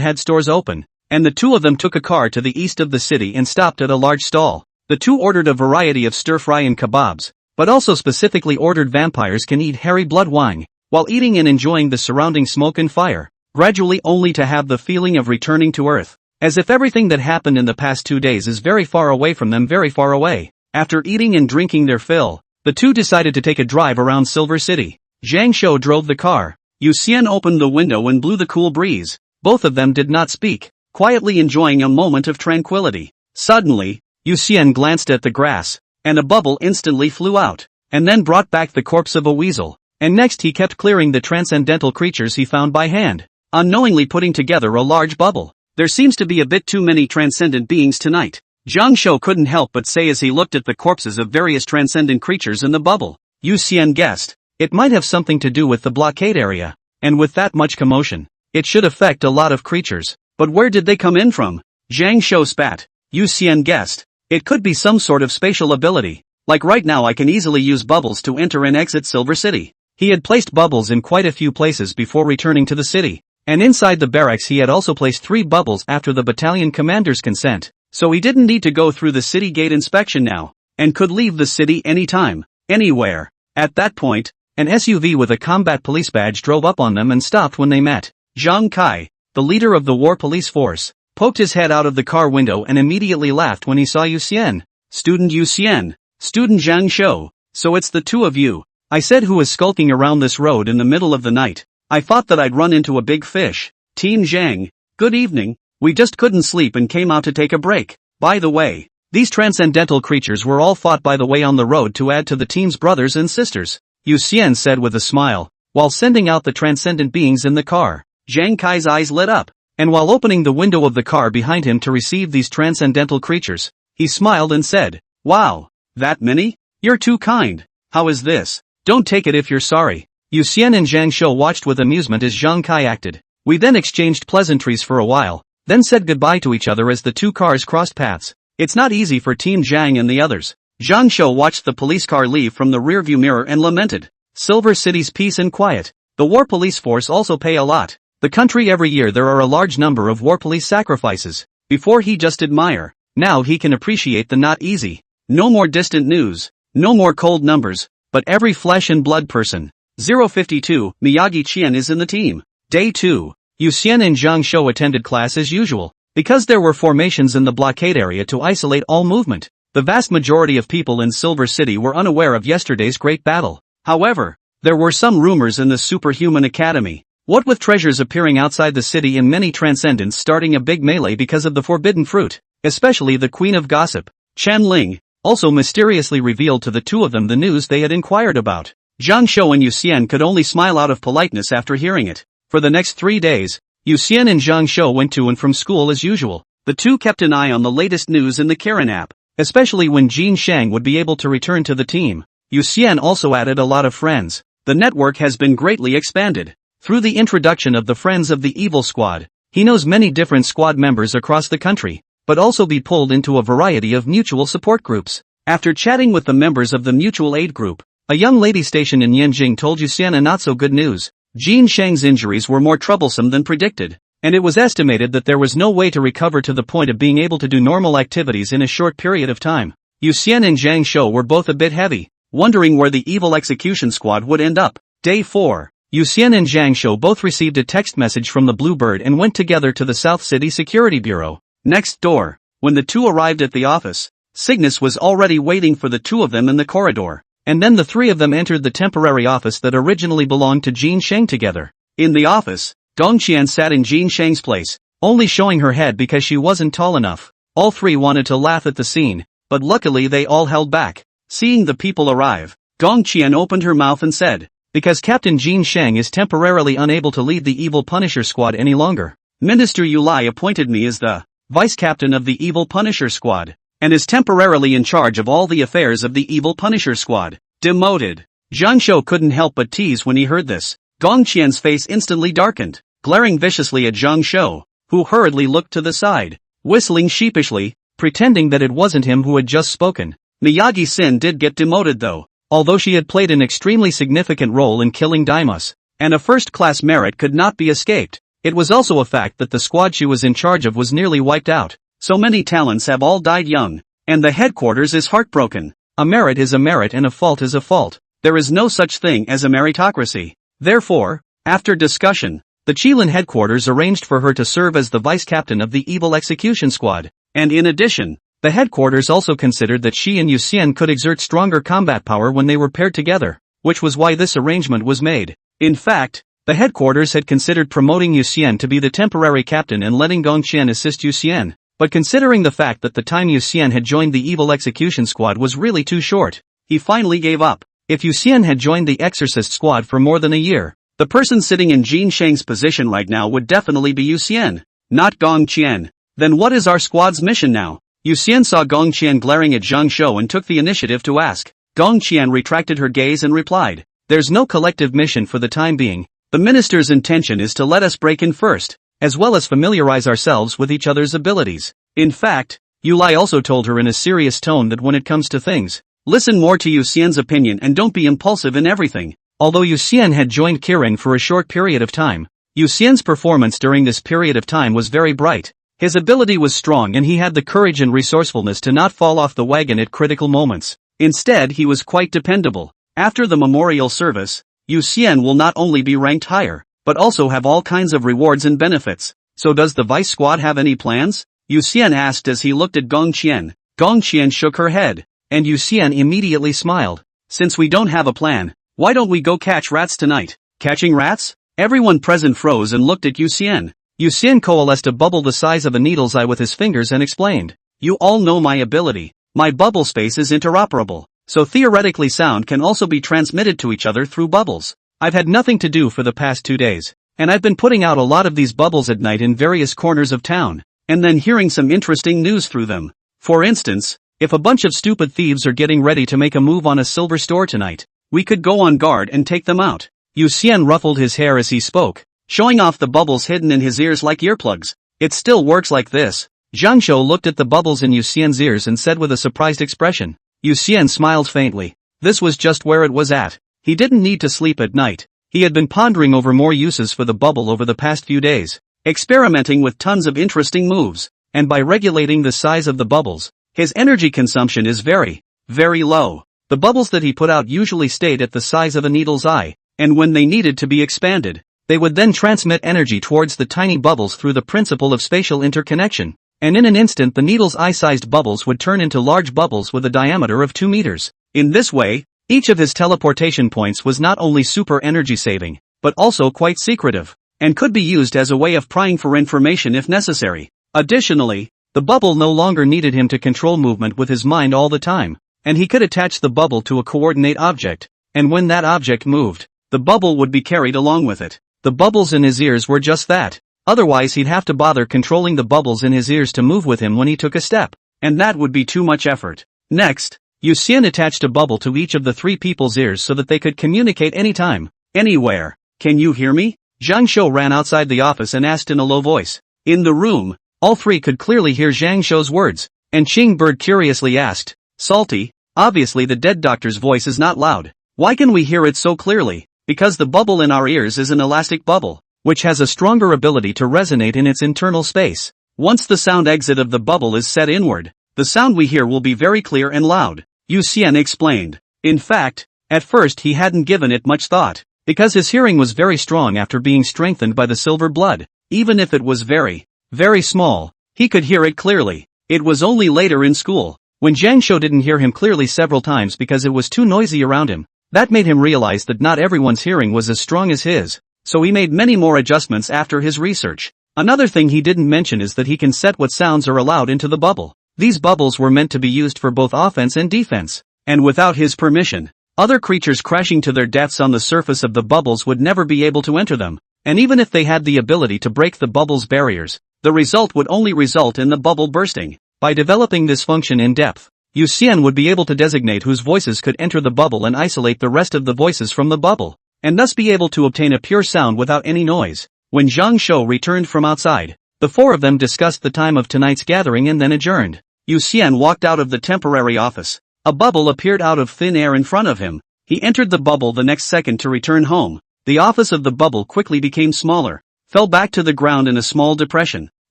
had stores open, and the two of them took a car to the east of the city and stopped at a large stall. The two ordered a variety of stir-fry and kebabs, but also specifically ordered vampires can eat hairy blood wine, while eating and enjoying the surrounding smoke and fire, gradually only to have the feeling of returning to Earth, as if everything that happened in the past 2 days is very far away from them, very far away. After eating and drinking their fill, the two decided to take a drive around Silver City. Zhang Shou drove the car. Yu Xian opened the window and blew the cool breeze. Both of them did not speak, quietly enjoying a moment of tranquility. Suddenly, Yu Xian glanced at the grass, and a bubble instantly flew out, and then brought back the corpse of a weasel, and next he kept clearing the transcendental creatures he found by hand, unknowingly putting together a large bubble. There seems to be a bit too many transcendent beings tonight. Zhang Shou couldn't help but say as he looked at the corpses of various transcendent creatures in the bubble. Yu Xian guessed. It might have something to do with the blockade area, and with that much commotion, it should affect a lot of creatures. But where did they come in from? Zhang Shou spat. Yu Xian guessed. It could be some sort of spatial ability, Like right now I can easily use bubbles to enter and exit Silver City. He had placed bubbles in quite a few places before returning to the city. And inside the barracks he had also placed 3 bubbles after the battalion commander's consent. So he didn't need to go through the city gate inspection now, and could leave the city anytime, anywhere. At that point, an SUV with a combat police badge drove up on them and stopped when they met. Zhou Tai, the leader of the war police force, poked his head out of the car window and immediately laughed when he saw Yu Xian. Student Yu Xian, student Zhang Shou, so it's the two of you. I said, who was skulking around this road in the middle of the night. I thought that I'd run into a big fish. Team Zhang, good evening, we just couldn't sleep and came out to take a break. By the way, these transcendental creatures were all fought by the way on the road to add to the team's brothers and sisters, Yu Xian said with a smile, while sending out the transcendent beings in the car. Zhang Kai's eyes lit up, and while opening the window of the car behind him to receive these transcendental creatures, he smiled and said, "Wow, that many? You're too kind. How is this? Don't take it if you're sorry." Yu Xian and Zhang Shou watched with amusement as Zhang Kai acted. We then exchanged pleasantries for a while, then said goodbye to each other as the two cars crossed paths. It's not easy for Team Zhang and the others. Zhang Shou watched the police car leave from the rearview mirror and lamented. Silver City's peace and quiet. The war police force also pay a lot. The country every year there are a large number of war police sacrifices. Before he just admire, now he can appreciate the not easy. No more distant news, no more cold numbers, but every flesh and blood person. 052, Miyagi Qian is in the team. Day 2. Yu Xian and Zhang Shou attended class as usual. Because there were formations in the blockade area to isolate all movement, the vast majority of people in Silver City were unaware of yesterday's great battle. However, there were some rumors in the Superhuman Academy. What with treasures appearing outside the city and many transcendents starting a big melee because of the forbidden fruit, especially the Queen of Gossip, Chen Ling, also mysteriously revealed to the two of them the news they had inquired about. Zhang Shou and Yu Xian could only smile out of politeness after hearing it. For the next 3 days, Yu Xian and Zhang Shou went to and from school as usual. The two kept an eye on the latest news in the Kirin app, especially when Jin Shang would be able to return to the team. Yu Xian also added a lot of friends. The network has been greatly expanded. Through the introduction of the Friends of the Evil Squad, he knows many different squad members across the country, but also be pulled into a variety of mutual support groups. After chatting with the members of the mutual aid group, a young lady stationed in Yanjing told Yu Xian a not so good news. Jin Shang's injuries were more troublesome than predicted, and it was estimated that there was no way to recover to the point of being able to do normal activities in a short period of time. Yu Xian and Zhang Shou were both a bit heavy, wondering where the evil execution squad would end up. Day 4. Yu Xian and Zhang Shou both received a text message from the Bluebird and went together to the South City Security Bureau. Next door, when the two arrived at the office, Cygnus was already waiting for the two of them in the corridor, and then the three of them entered the temporary office that originally belonged to Jin Shang together. In the office, Dongqian sat in Jin Shang's place, only showing her head because she wasn't tall enough. All three wanted to laugh at the scene, but luckily they all held back. Seeing the people arrive, Dongqian opened her mouth and said, "Because Captain Jin Shang is temporarily unable to lead the Evil Punisher Squad any longer, Minister Yu Lai appointed me as the vice-captain of the Evil Punisher Squad, and is temporarily in charge of all the affairs of the Evil Punisher Squad." Demoted. Zhang Shou couldn't help but tease when he heard this. Dongqian's face instantly darkened, glaring viciously at Zhang Shou, who hurriedly looked to the side, whistling sheepishly, pretending that it wasn't him who had just spoken. Miyagi-Sin did get demoted though, although she had played an extremely significant role in killing Daimos, and a first-class merit could not be escaped. It was also a fact that the squad she was in charge of was nearly wiped out. So many talents have all died young, and the headquarters is heartbroken. A merit is a merit and a fault is a fault. There is no such thing as a meritocracy. Therefore, after discussion, the Qilin headquarters arranged for her to serve as the vice-captain of the Evil Execution Squad, and in addition, the headquarters also considered that she and Yu Xian could exert stronger combat power when they were paired together, which was why this arrangement was made. In fact, the headquarters had considered promoting Yu Xian to be the temporary captain and letting Dongqian assist Yu Xian. But considering the fact that the time Yu Xian had joined the Evil Execution Squad was really too short, he finally gave up. If Yu Xian had joined the Exorcist Squad for more than a year, the person sitting in Jin Shang's position right now would definitely be Yu Xian, not Gong Qian. Then what is our squad's mission now? Yu Xian saw Gong Qian glaring at Zhang Shou and took the initiative to ask. Gong Qian retracted her gaze and replied, "There's no collective mission for the time being. The minister's intention is to let us break in first, as well as familiarize ourselves with each other's abilities." In fact, Yu Lai also told her in a serious tone that when it comes to things, Listen more to Yu Xian's opinion and don't be impulsive in everything. Although Yu Xian had joined Kirin for a short period of time, Yu Xian's performance during this period of time was very bright. His ability was strong and he had the courage and resourcefulness to not fall off the wagon at critical moments. Instead, he was quite dependable. After the memorial service, Yu Xian will not only be ranked higher, but also have all kinds of rewards and benefits. So does the vice squad have any plans? Yu Xian asked as he looked at Gong Qian. Gong Qian shook her head, and Yu Xian immediately smiled. Since we don't have a plan, why don't we go catch rats tonight? Catching rats? Everyone present froze and looked at Yu Xian. Yu Xian coalesced a bubble the size of a needle's eye with his fingers and explained. You all know my ability. My bubble space is interoperable, so theoretically sound can also be transmitted to each other through bubbles. I've had nothing to do for the past 2 days, and I've been putting out a lot of these bubbles at night in various corners of town, and then hearing some interesting news through them. For instance, if a bunch of stupid thieves are getting ready to make a move on a silver store tonight, we could go on guard and take them out. Yu Xian ruffled his hair as he spoke, showing off the bubbles hidden in his ears like earplugs. It still works like this. Zhang Shou looked at the bubbles in Yu Xian's ears and said with a surprised expression. Yu Xian smiled faintly. This was just where it was at. He didn't need to sleep at night. He had been pondering over more uses for the bubble over the past few days, experimenting with tons of interesting moves, and by regulating the size of the bubbles, his energy consumption is very, very low. The bubbles that he put out usually stayed at the size of a needle's eye, and when they needed to be expanded, they would then transmit energy towards the tiny bubbles through the principle of spatial interconnection, and in an instant the needle's eye-sized bubbles would turn into large bubbles with a diameter of 2 meters. In this way, each of his teleportation points was not only super energy saving, but also quite secretive, and could be used as a way of prying for information if necessary. Additionally, the bubble no longer needed him to control movement with his mind all the time, and he could attach the bubble to a coordinate object, and when that object moved, the bubble would be carried along with it. The bubbles in his ears were just that. Otherwise he'd have to bother controlling the bubbles in his ears to move with him when he took a step, and that would be too much effort. Next, Yu Xian attached a bubble to each of the 3 people's ears so that they could communicate anytime, anywhere. Can you hear me? Zhang Shou ran outside the office and asked in a low voice. In the room, all 3 could clearly hear Zhang Shou's words, and Qing Bird curiously asked, Salty, obviously the dead doctor's voice is not loud. Why can we hear it so clearly? Because the bubble in our ears is an elastic bubble, which has a stronger ability to resonate in its internal space. Once the sound exit of the bubble is set inward, the sound we hear will be very clear and loud, Yu Xian explained. In fact, at first he hadn't given it much thought, because his hearing was very strong after being strengthened by the silver blood. Even if it was very, very small, he could hear it clearly. It was only later in school, when Zhang Shou didn't hear him clearly several times because it was too noisy around him, that made him realize that not everyone's hearing was as strong as his. So he made many more adjustments after his research. Another thing he didn't mention is that he can set what sounds are allowed into the bubble. These bubbles were meant to be used for both offense and defense, and without his permission, other creatures crashing to their deaths on the surface of the bubbles would never be able to enter them, and even if they had the ability to break the bubble's barriers, the result would only result in the bubble bursting. By developing this function in depth, Yu Xian would be able to designate whose voices could enter the bubble and isolate the rest of the voices from the bubble, and thus be able to obtain a pure sound without any noise. When Zhang Shou returned from outside, the 4 of them discussed the time of tonight's gathering and then adjourned. Yu Xian walked out of the temporary office. A bubble appeared out of thin air in front of him. He entered the bubble the next second to return home. The office of the bubble quickly became smaller, fell back to the ground in a small depression.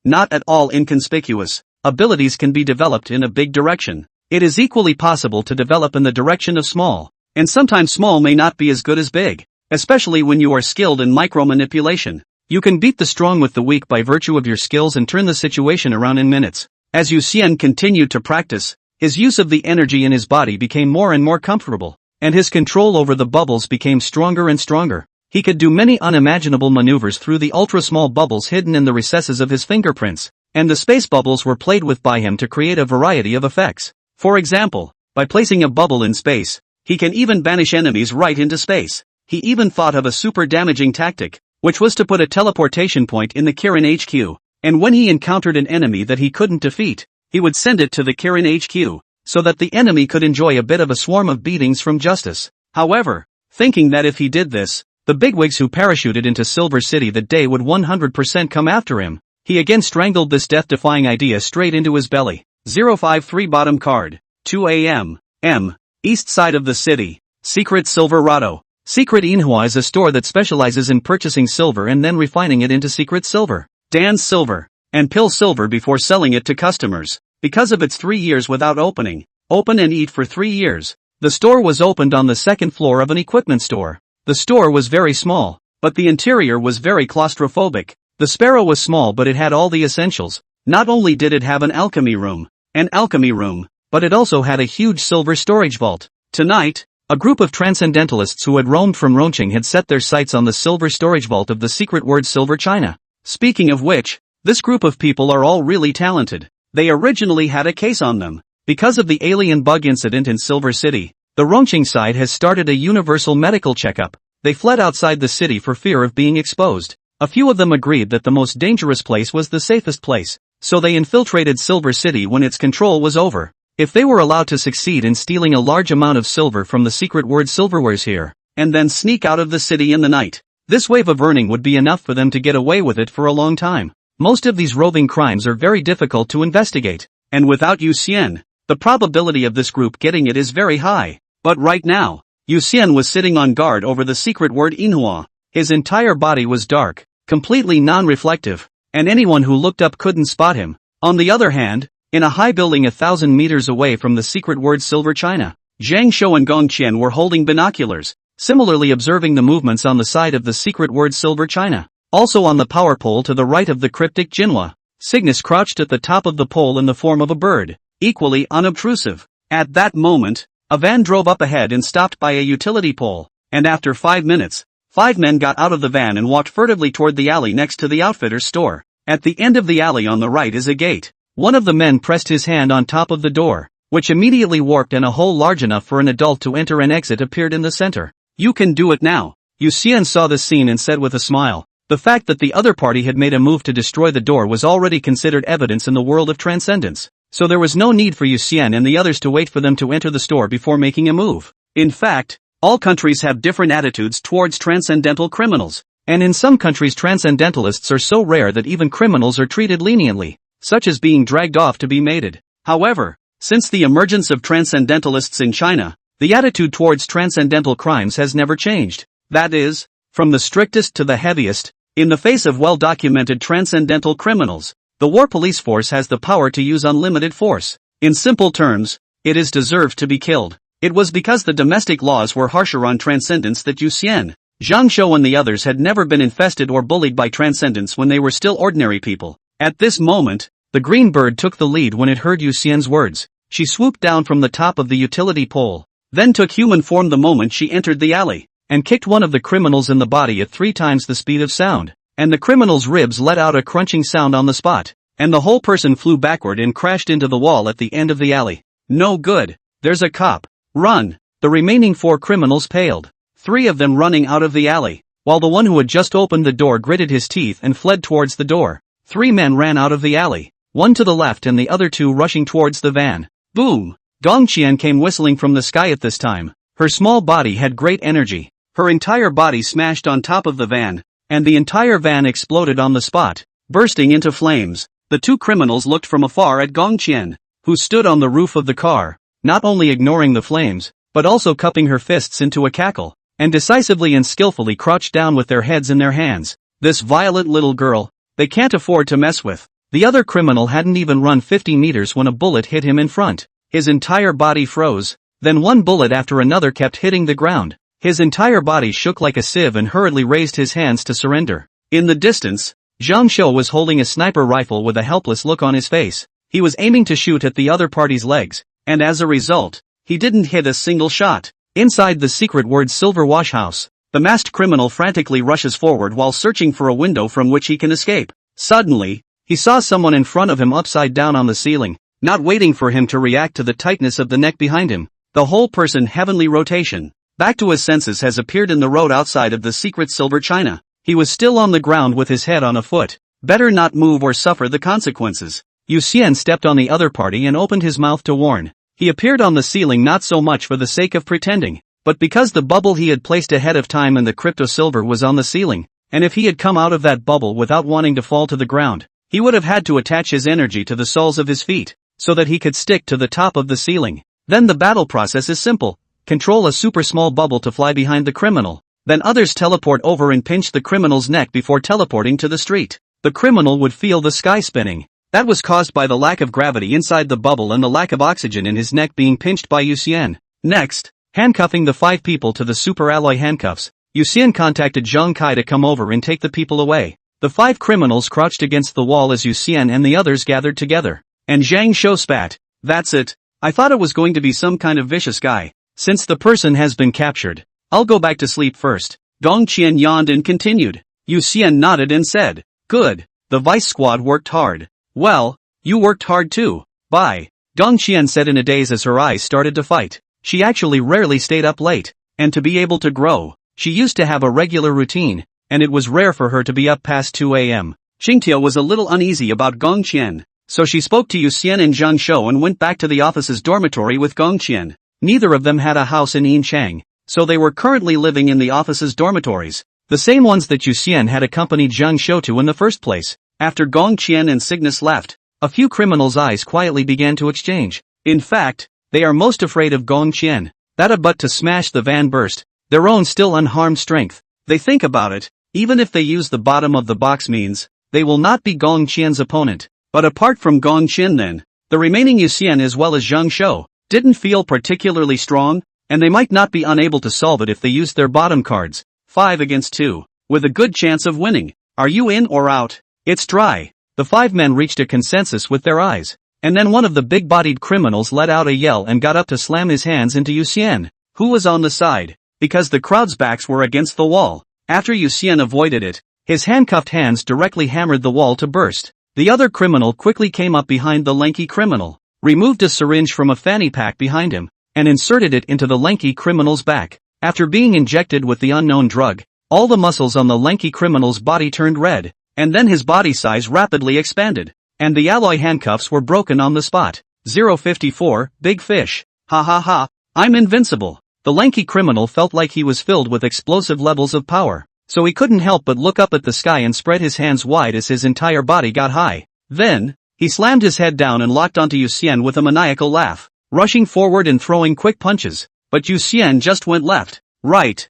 Not at all inconspicuous. Abilities can be developed in a big direction. It is equally possible to develop in the direction of small, and sometimes small may not be as good as big, especially when you are skilled in micromanipulation. You can beat the strong with the weak by virtue of your skills and turn the situation around in minutes. As Yu Xian continued to practice, his use of the energy in his body became more and more comfortable, and his control over the bubbles became stronger and stronger. He could do many unimaginable maneuvers through the ultra-small bubbles hidden in the recesses of his fingerprints, and the space bubbles were played with by him to create a variety of effects. For example, by placing a bubble in space, he can even banish enemies right into space. He even thought of a super damaging tactic, which was to put a teleportation point in the Kirin HQ, and when he encountered an enemy that he couldn't defeat, he would send it to the Kirin HQ, so that the enemy could enjoy a bit of a swarm of beatings from justice. However, thinking that if he did this, the bigwigs who parachuted into Silver City that day would 100% come after him, he again strangled this death-defying idea straight into his belly. 053 bottom card. 2 a.m. East side of the city. Secret Silverado. Secret Manhwa is a store that specializes in purchasing silver and then refining it into secret silver, Dan's silver, and pill silver before selling it to customers. Because of its 3 years without opening, open and eat for 3 years. The store was opened on the second floor of an equipment store. The store was very small, but the interior was very claustrophobic. The Sparrow was small, but it had all the essentials. Not only did it have an alchemy room, but it also had a huge silver storage vault. Tonight, a group of transcendentalists who had roamed from Rongqing had set their sights on the silver storage vault of the secret word Silver China. Speaking of which, this group of people are all really talented. They originally had a case on them. Because of the alien bug incident in Silver City, the Rongqing side has started a universal medical checkup. They fled outside the city for fear of being exposed. A few of them agreed that the most dangerous place was the safest place, so they infiltrated Silver City when its control was over. If they were allowed to succeed in stealing a large amount of silver from the secret word silverwares here, and then sneak out of the city in the night, this wave of earning would be enough for them to get away with it for a long time. Most of these roving crimes are very difficult to investigate, and without Yu Xian, the probability of this group getting it is very high. But right now, Yu Xian was sitting on guard over the secret word Manhwa. His entire body was dark, completely non-reflective, and anyone who looked up couldn't spot him. On the other hand, in a high building 1,000 meters away from the secret word Silver China, Zhang Shou and Gong Qian were holding binoculars, similarly observing the movements on the side of the secret word Silver China. Also on the power pole to the right of the cryptic Jinhua, Cygnus crouched at the top of the pole in the form of a bird, equally unobtrusive. At that moment, a van drove up ahead and stopped by a utility pole, and after 5 minutes, 5 men got out of the van and walked furtively toward the alley next to the outfitter's store. At the end of the alley on the right is a gate. One of the men pressed his hand on top of the door, which immediately warped, and a hole large enough for an adult to enter and exit appeared in the center. "You can do it now." Yu Xian saw this scene and said with a smile. The fact that the other party had made a move to destroy the door was already considered evidence in the world of transcendence, so there was no need for Yu Xian and the others to wait for them to enter the store before making a move. In fact, all countries have different attitudes towards transcendental criminals, and in some countries transcendentalists are so rare that even criminals are treated leniently, such as being dragged off to be mated. However, since the emergence of transcendentalists in China, the attitude towards transcendental crimes has never changed. That is, from the strictest to the heaviest. In the face of well-documented transcendental criminals, the war police force has the power to use unlimited force. In simple terms, it is deserved to be killed. It was because the domestic laws were harsher on transcendence that Yu Xian, Zhang Shou and the others had never been infested or bullied by transcendence when they were still ordinary people. At this moment, the green bird took the lead when it heard Yu Xian's words. She swooped down from the top of the utility pole, then took human form the moment she entered the alley, and kicked one of the criminals in the body at 3 times the speed of sound, and the criminal's ribs let out a crunching sound on the spot, and the whole person flew backward and crashed into the wall at the end of the alley. "No good, there's a cop. Run!" The remaining 4 criminals paled, 3 of them running out of the alley, while the one who had just opened the door gritted his teeth and fled towards the door. 3 men ran out of the alley, one to the left and the other 2 rushing towards the van. Boom! Gong Qian came whistling from the sky at this time. Her small body had great energy. Her entire body smashed on top of the van, and the entire van exploded on the spot, bursting into flames. The 2 criminals looked from afar at Gong Qian, who stood on the roof of the car, not only ignoring the flames, but also cupping her fists into a cackle, and decisively and skillfully crouched down with their heads in their hands. This violent little girl, they can't afford to mess with. The other criminal hadn't even run 50 meters when a bullet hit him in front. His entire body froze, then one bullet after another kept hitting the ground. His entire body shook like a sieve and hurriedly raised his hands to surrender. In the distance, Zhang Shou was holding a sniper rifle with a helpless look on his face. He was aiming to shoot at the other party's legs, and as a result, he didn't hit a single shot. Inside the secret word Silver Wash House, the masked criminal frantically rushes forward while searching for a window from which he can escape. Suddenly, he saw someone in front of him upside down on the ceiling, not waiting for him to react to the tightness of the neck behind him. The whole person heavenly rotation, back to his senses, has appeared in the road outside of the secret Silver China. He was still on the ground with his head on a foot. Better not move or suffer the consequences. Yu Xian stepped on the other party and opened his mouth to warn. He appeared on the ceiling not so much for the sake of pretending, but because the bubble he had placed ahead of time in the crypto silver was on the ceiling, and if he had come out of that bubble without wanting to fall to the ground, he would have had to attach his energy to the soles of his feet, so that he could stick to the top of the ceiling. Then the battle process is simple. Control a super small bubble to fly behind the criminal. Then others teleport over and pinch the criminal's neck before teleporting to the street. The criminal would feel the sky spinning. That was caused by the lack of gravity inside the bubble and the lack of oxygen in his neck being pinched by Yuxian. Next, handcuffing the 5 people to the super alloy handcuffs, Yuxian contacted Zhou Tai to come over and take the people away. The 5 criminals crouched against the wall as Yuxian and the others gathered together. And Zhang Shou spat. That's it. I thought it was going to be some kind of vicious guy. Since the person has been captured, I'll go back to sleep first. Gong Qian yawned and continued. Yuxian nodded and said, good. The vice squad worked hard. Well, you worked hard too. Bye. Gong Qian said in a daze as her eyes started to fight. She actually rarely stayed up late. And to be able to grow, she used to have a regular routine, and it was rare for her to be up past 2 a.m. Xingtiao was a little uneasy about Gong Qian, so she spoke to Yuxian and Zhang Shou and went back to the office's dormitory with Gong Qian. Neither of them had a house in Yinchang, so they were currently living in the office's dormitories, the same ones that Yuxian had accompanied Zhang Shou to in the first place. After Gong Qian and Cygnus left, a few criminals' eyes quietly began to exchange. In fact, they are most afraid of Gong Qian. That a butt to smash the van burst, their own still unharmed strength. They think about it, even if they use the bottom of the box means, they will not be Gong Qian's opponent. But apart from Gong Qian then, the remaining Yuxian as well as Zhang Shou, didn't feel particularly strong, and they might not be unable to solve it if they used their bottom cards, 5 against 2, with a good chance of winning. Are you in or out? It's dry. The 5 men reached a consensus with their eyes, and then one of the big-bodied criminals let out a yell and got up to slam his hands into Yuxian, who was on the side, because the crowd's backs were against the wall. After Yuxian avoided it, his handcuffed hands directly hammered the wall to burst. The other criminal quickly came up behind the lanky criminal, removed a syringe from a fanny pack behind him, and inserted it into the lanky criminal's back. After being injected with the unknown drug, all the muscles on the lanky criminal's body turned red, and then his body size rapidly expanded, and the alloy handcuffs were broken on the spot. 054, Big Fish. Ha ha ha, I'm invincible. The lanky criminal felt like he was filled with explosive levels of power, so he couldn't help but look up at the sky and spread his hands wide as his entire body got high. Then, he slammed his head down and locked onto Yuxian with a maniacal laugh, rushing forward and throwing quick punches. But Yuxian just went left, right,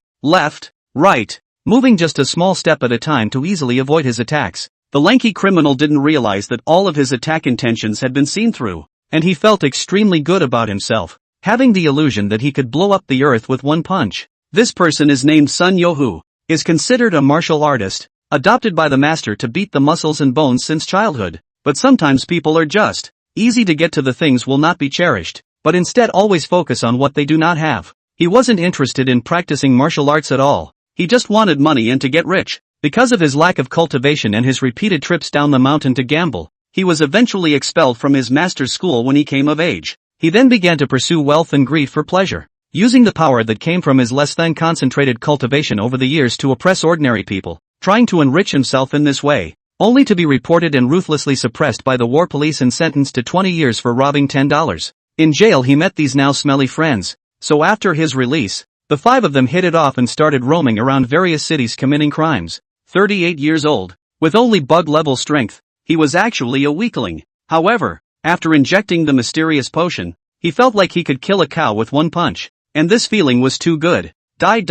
moving just a small step at a time to easily avoid his attacks. The lanky criminal didn't realize that all of his attack intentions had been seen through, and he felt extremely good about himself, having the illusion that he could blow up the earth with one punch. This person is named Sun Youhu, is considered a martial artist, adopted by the master to beat the muscles and bones since childhood. But sometimes people are just easy to get to. The things will not be cherished, but instead always focus on what they do not have. He wasn't interested in practicing martial arts at all. He just wanted money and to get rich. Because of his lack of cultivation and his repeated trips down the mountain to gamble, he was eventually expelled from his master's school when he came of age. He then began to pursue wealth and greed for pleasure, using the power that came from his less than concentrated cultivation over the years to oppress ordinary people, trying to enrich himself in this way, only to be reported and ruthlessly suppressed by the war police and sentenced to 20 years for robbing $10. In jail he met these now smelly friends, so after his release, the 5 of them hit it off and started roaming around various cities committing crimes. 38 years old, with only bug-level strength, he was actually a weakling. However, after injecting the mysterious potion, he felt like he could kill a cow with one punch, and this feeling was too good. Die.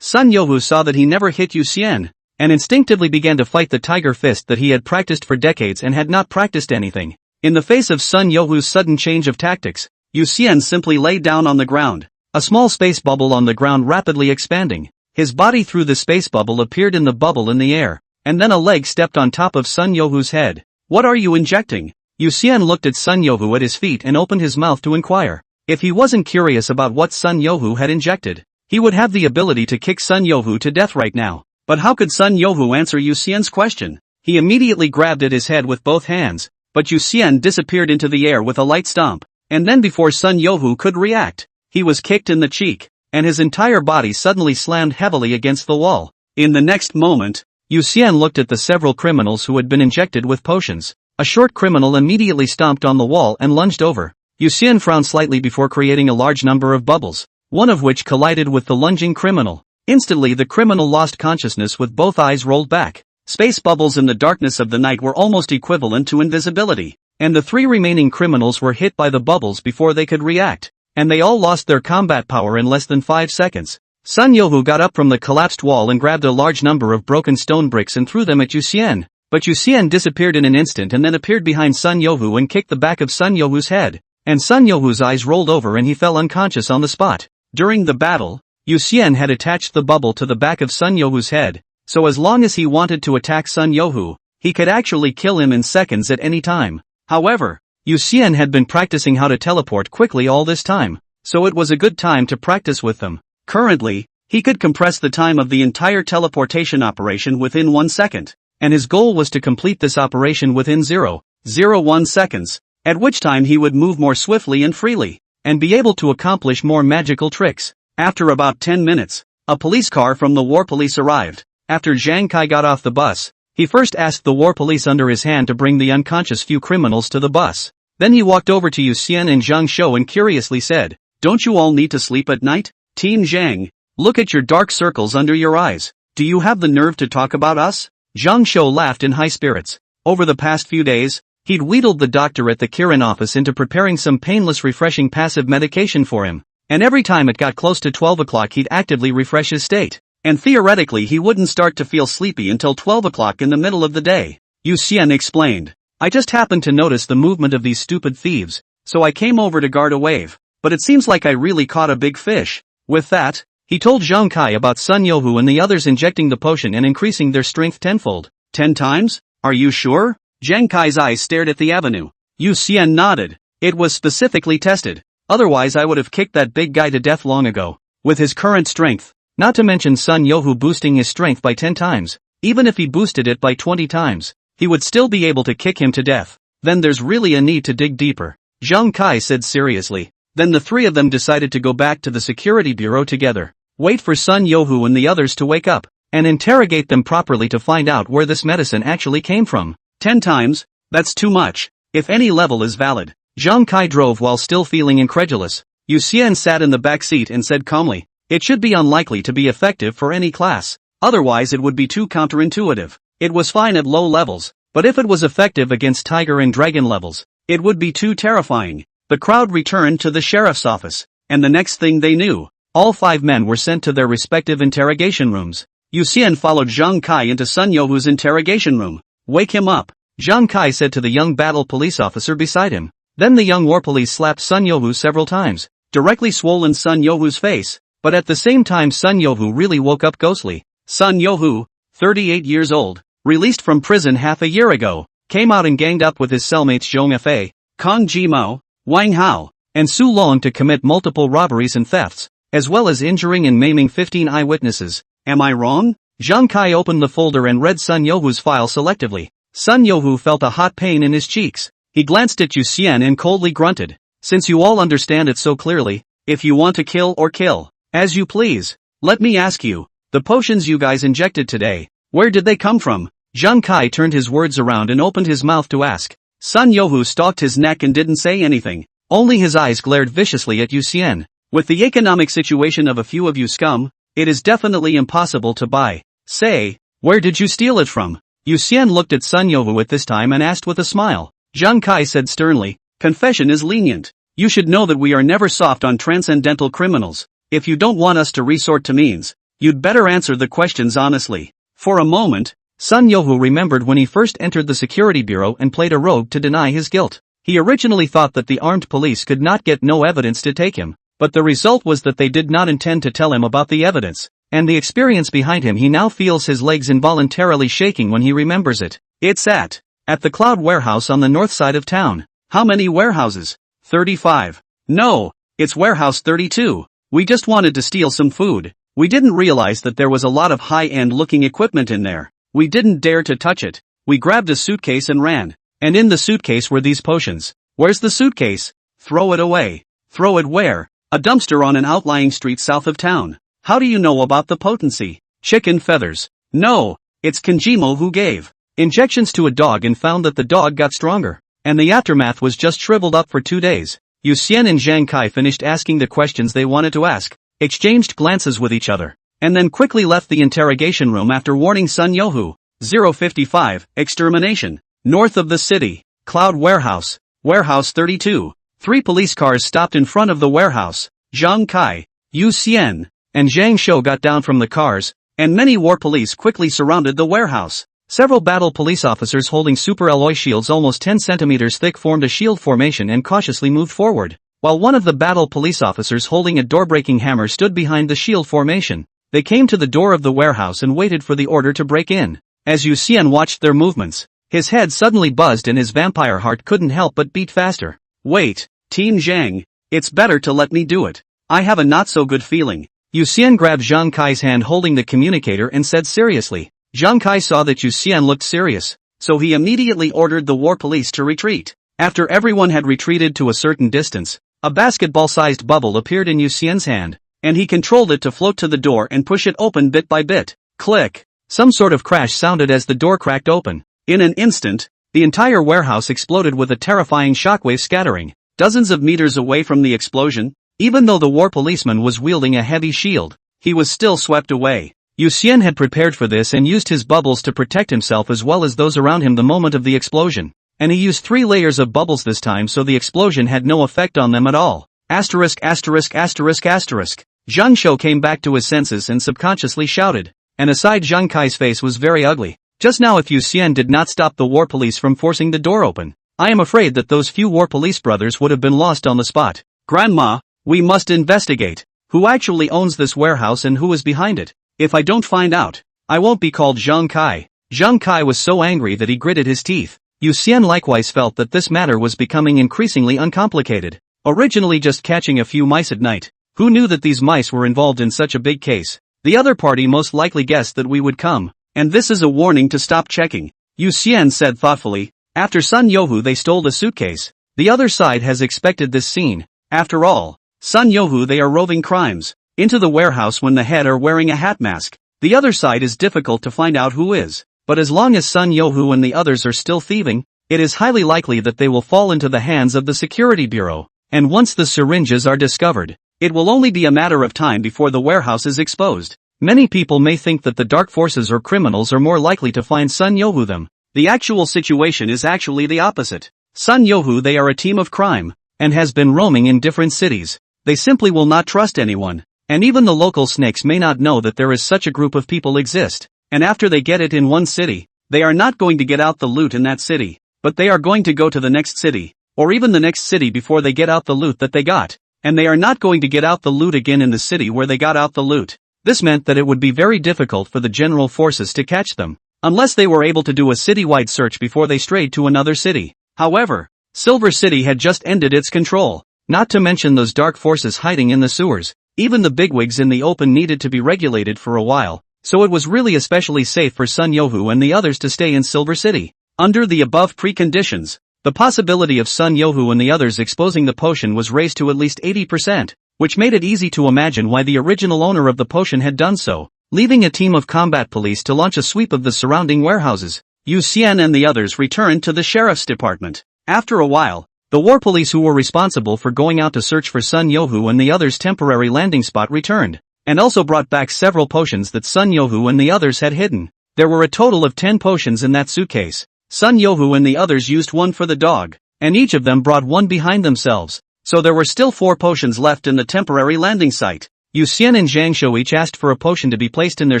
Sun Youhu saw that he never hit Yuxian, and instinctively began to fight the tiger fist that he had practiced for decades and had not practiced anything. In the face of Sun Youhu's sudden change of tactics, Yuxian simply lay down on the ground, a small space bubble on the ground rapidly expanding. His body through the space bubble appeared in the bubble in the air, and then a leg stepped on top of Sun Youhu's head. What are you injecting? Yuxian looked at Sun Youhu at his feet and opened his mouth to inquire. If he wasn't curious about what Sun Youhu had injected, he would have the ability to kick Sun Youhu to death right now. But how could Sun Youhu answer Yuxian's question? He immediately grabbed at his head with both hands, but Yuxian disappeared into the air with a light stomp, and then before Sun Youhu could react, he was kicked in the cheek, and his entire body suddenly slammed heavily against the wall. In the next moment, Yuxian looked at the several criminals who had been injected with potions. A short criminal immediately stomped on the wall and lunged over. Yuxian frowned slightly before creating a large number of bubbles, one of which collided with the lunging criminal. Instantly the criminal lost consciousness with both eyes rolled back. Space bubbles in the darkness of the night were almost equivalent to invisibility. and the 3 remaining criminals were hit by the bubbles before they could react, and they all lost their combat power in less than 5 seconds. Sun Yohu got up from the collapsed wall and grabbed a large number of broken stone bricks and threw them at Yu Xian. But Yu Xian disappeared in an instant and then appeared behind Sun Yohu and kicked the back of Sun Yohu's head, and Sun Yohu's eyes rolled over and he fell unconscious on the spot. During the battle, Yu Xian had attached the bubble to the back of Sun Yohu's head, so as long as he wanted to attack Sun Yohu, he could actually kill him in seconds at any time. However, Yu Xian had been practicing how to teleport quickly all this time, so it was a good time to practice with them. Currently, he could compress the time of the entire teleportation operation within 1 second, and his goal was to complete this operation within 0.01 seconds, at which time he would move more swiftly and freely, and be able to accomplish more magical tricks. After about 10 minutes, a police car from the war police arrived. After Zhang Kai got off the bus, he first asked the war police under his hand to bring the unconscious few criminals to the bus. Then he walked over to Yu Xian and Zhang Shou and curiously said, "Don't you all need to sleep at night? Team Zhang, look at your dark circles under your eyes. Do you have the nerve to talk about us?" Zhang Shou laughed in high spirits. Over the past few days, he'd wheedled the doctor at the Kirin office into preparing some painless refreshing passive medication for him, and every time it got close to 12 o'clock he'd actively refresh his state, and theoretically he wouldn't start to feel sleepy until 12 o'clock in the middle of the day. Yu Xian explained, "I just happened to notice the movement of these stupid thieves, so I came over to guard a wave, but it seems like I really caught a big fish." With that, he told Zhang Kai about Sun Yohu and the others injecting the potion and increasing their strength tenfold. 10 times? Are you sure? Zhang Kai's eyes stared at the avenue. Yu Xian nodded. It was specifically tested. Otherwise I would have kicked that big guy to death long ago. With his current strength, not to mention Sun Yohu boosting his strength by 10 times, even if he boosted it by 20 times, he would still be able to kick him to death. Then there's really a need to dig deeper, Zhang Kai said seriously. Then the 3 of them decided to go back to the security bureau together, wait for Sun Yohu and the others to wake up, and interrogate them properly to find out where this medicine actually came from. 10 times? That's too much. If any level is valid. Zhang Kai drove while still feeling incredulous. Yu Xian sat in the back seat and said calmly, "It should be unlikely to be effective for any class. Otherwise it would be too counterintuitive. It was fine at low levels, but if it was effective against tiger and dragon levels, it would be too terrifying." The crowd returned to the sheriff's office, and the next thing they knew, all 5 men were sent to their respective interrogation rooms. Yu Xian followed Zhang Kai into Sun Yohu's interrogation room. "Wake him up," Zhang Kai said to the young battle police officer beside him. Then the young war police slapped Sun Yohu several times, directly swollen Sun Yohu's face, but at the same time Sun Yohu really woke up ghostly. Sun Yohu, 38 years old, released from prison half a year ago, came out and ganged up with his cellmates Zhong Fei, Kong Jimao, Wang Hao, and Su Long to commit multiple robberies and thefts, as well as injuring and maiming 15 eyewitnesses. Am I wrong? Zhang Kai opened the folder and read Sun Yohu's file selectively. Sun Yohu felt a hot pain in his cheeks. He glanced at Yu Xian and coldly grunted. "Since you all understand it so clearly, if you want to kill or kill, as you please. Let me ask you, the potions you guys injected today, where did they come from?" Zhang Kai turned his words around and opened his mouth to ask. Sun Yohu stalked his neck and didn't say anything. Only his eyes glared viciously at Yu Xian. "With the economic situation of a few of you scum, it is definitely impossible to buy. Say, where did you steal it from?" Yu Xian looked at Sun Yohu at this time and asked with a smile. Zhang Kai said sternly, "Confession is lenient. You should know that we are never soft on transcendental criminals. If you don't want us to resort to means, you'd better answer the questions honestly." For a moment, Sun Yohu remembered when he first entered the security bureau and played a rogue to deny his guilt. He originally thought that the armed police could not get no evidence to take him, but the result was that they did not intend to tell him about the evidence, and the experience behind him. He now feels his legs involuntarily shaking when he remembers it. It's at the Cloud Warehouse on the north side of town. How many warehouses? 35. No, it's warehouse 32. We just wanted to steal some food. We didn't realize that there was a lot of high-end looking equipment in there. We didn't dare to touch it. We grabbed a suitcase and ran. And in the suitcase were these potions. Where's the suitcase? Throw it away. Throw it where? A dumpster on an outlying street south of town. How do you know about the potency? Chicken feathers. No, it's Kanjimo who gave injections to a dog and found that the dog got stronger. And the aftermath was just shriveled up for 2 days. Yu Xian and Zhang Kai finished asking the questions they wanted to ask, exchanged glances with each other, and then quickly left the interrogation room after warning Sun Yohu. 055, extermination. North of the city. Cloud Warehouse. Warehouse 32. 3 police cars stopped in front of the warehouse. Zhang Kai, Yu Xian, and Zhang Shou got down from the cars, and many war police quickly surrounded the warehouse. Several battle police officers holding super alloy shields almost 10 centimeters thick formed a shield formation and cautiously moved forward, while one of the battle police officers holding a door-breaking hammer stood behind the shield formation. They came to the door of the warehouse and waited for the order to break in. As Yu Xian watched their movements, his head suddenly buzzed and his vampire heart couldn't help but beat faster. Wait, Team Zhang, it's better to let me do it. I have a not-so-good feeling. Yu Xian grabbed Zhang Kai's hand holding the communicator and said seriously. Zhang Kai saw that Yu Xian looked serious, so he immediately ordered the war police to retreat. After everyone had retreated to a certain distance, a basketball-sized bubble appeared in Yu Xian's hand, and he controlled it to float to the door and push it open bit by bit. Click! Some sort of crash sounded as the door cracked open. In an instant, the entire warehouse exploded with a terrifying shockwave scattering dozens of meters away from the explosion. Even though the war policeman was wielding a heavy shield, he was still swept away. Yu Xian had prepared for this and used his bubbles to protect himself as well as those around him the moment of the explosion. And he used 3 layers of bubbles this time so the explosion had no effect on them at all. Asterisk asterisk asterisk asterisk. Zhang Shou came back to his senses and subconsciously shouted. And aside Zhang Kai's face was very ugly. Just now if Yu Xian did not stop the war police from forcing the door open, I am afraid that those few war police brothers would have been lost on the spot. Grandma, we must investigate. Who actually owns this warehouse and who is behind it? If I don't find out, I won't be called Zhang Kai. Zhang Kai was so angry that he gritted his teeth. Yu Xian likewise felt that this matter was becoming increasingly uncomplicated. Originally just catching a few mice at night, who knew that these mice were involved in such a big case? The other party most likely guessed that we would come, and this is a warning to stop checking. Yu Xian said thoughtfully. After Sun Youhu they stole the suitcase. The other side has expected this scene. After all, Sun Youhu they are roving crimes into the warehouse when the head are wearing a hat mask. The other side is difficult to find out who is, but as long as Sun Youhu and the others are still thieving, it is highly likely that they will fall into the hands of the security bureau, and once the syringes are discovered, it will only be a matter of time before the warehouse is exposed. Many people may think that the dark forces or criminals are more likely to find Sun Youhu them. The actual situation is actually the opposite. Sun Youhu they are a team of crime, and has been roaming in different cities. They simply will not trust anyone, and even the local snakes may not know that there is such a group of people exist, and after they get it in one city, they are not going to get out the loot in that city, but they are going to go to the next city, or even the next city before they get out the loot that they got, and they are not going to get out the loot again in the city where they got out the loot. This meant that it would be very difficult for the general forces to catch them, unless they were able to do a citywide search before they strayed to another city. However, Silver City had just ended its control, not to mention those dark forces hiding in the sewers. Even the bigwigs in the open needed to be regulated for a while, so it was really especially safe for Sun Youhu and the others to stay in Silver City. Under the above preconditions, the possibility of Sun Youhu and the others exposing the potion was raised to at least 80%, which made it easy to imagine why the original owner of the potion had done so, leaving a team of combat police to launch a sweep of the surrounding warehouses. Yu Xian and the others returned to the sheriff's department. After a while, the war police who were responsible for going out to search for Sun Youhu and the others' temporary landing spot returned, and also brought back several potions that Sun Youhu and the others had hidden. There were a total of 10 potions in that suitcase. Sun Youhu and the others used one for the dog, and each of them brought one behind themselves, so there were still 4 potions left in the temporary landing site. Yu Xian and Zhang Shou each asked for a potion to be placed in their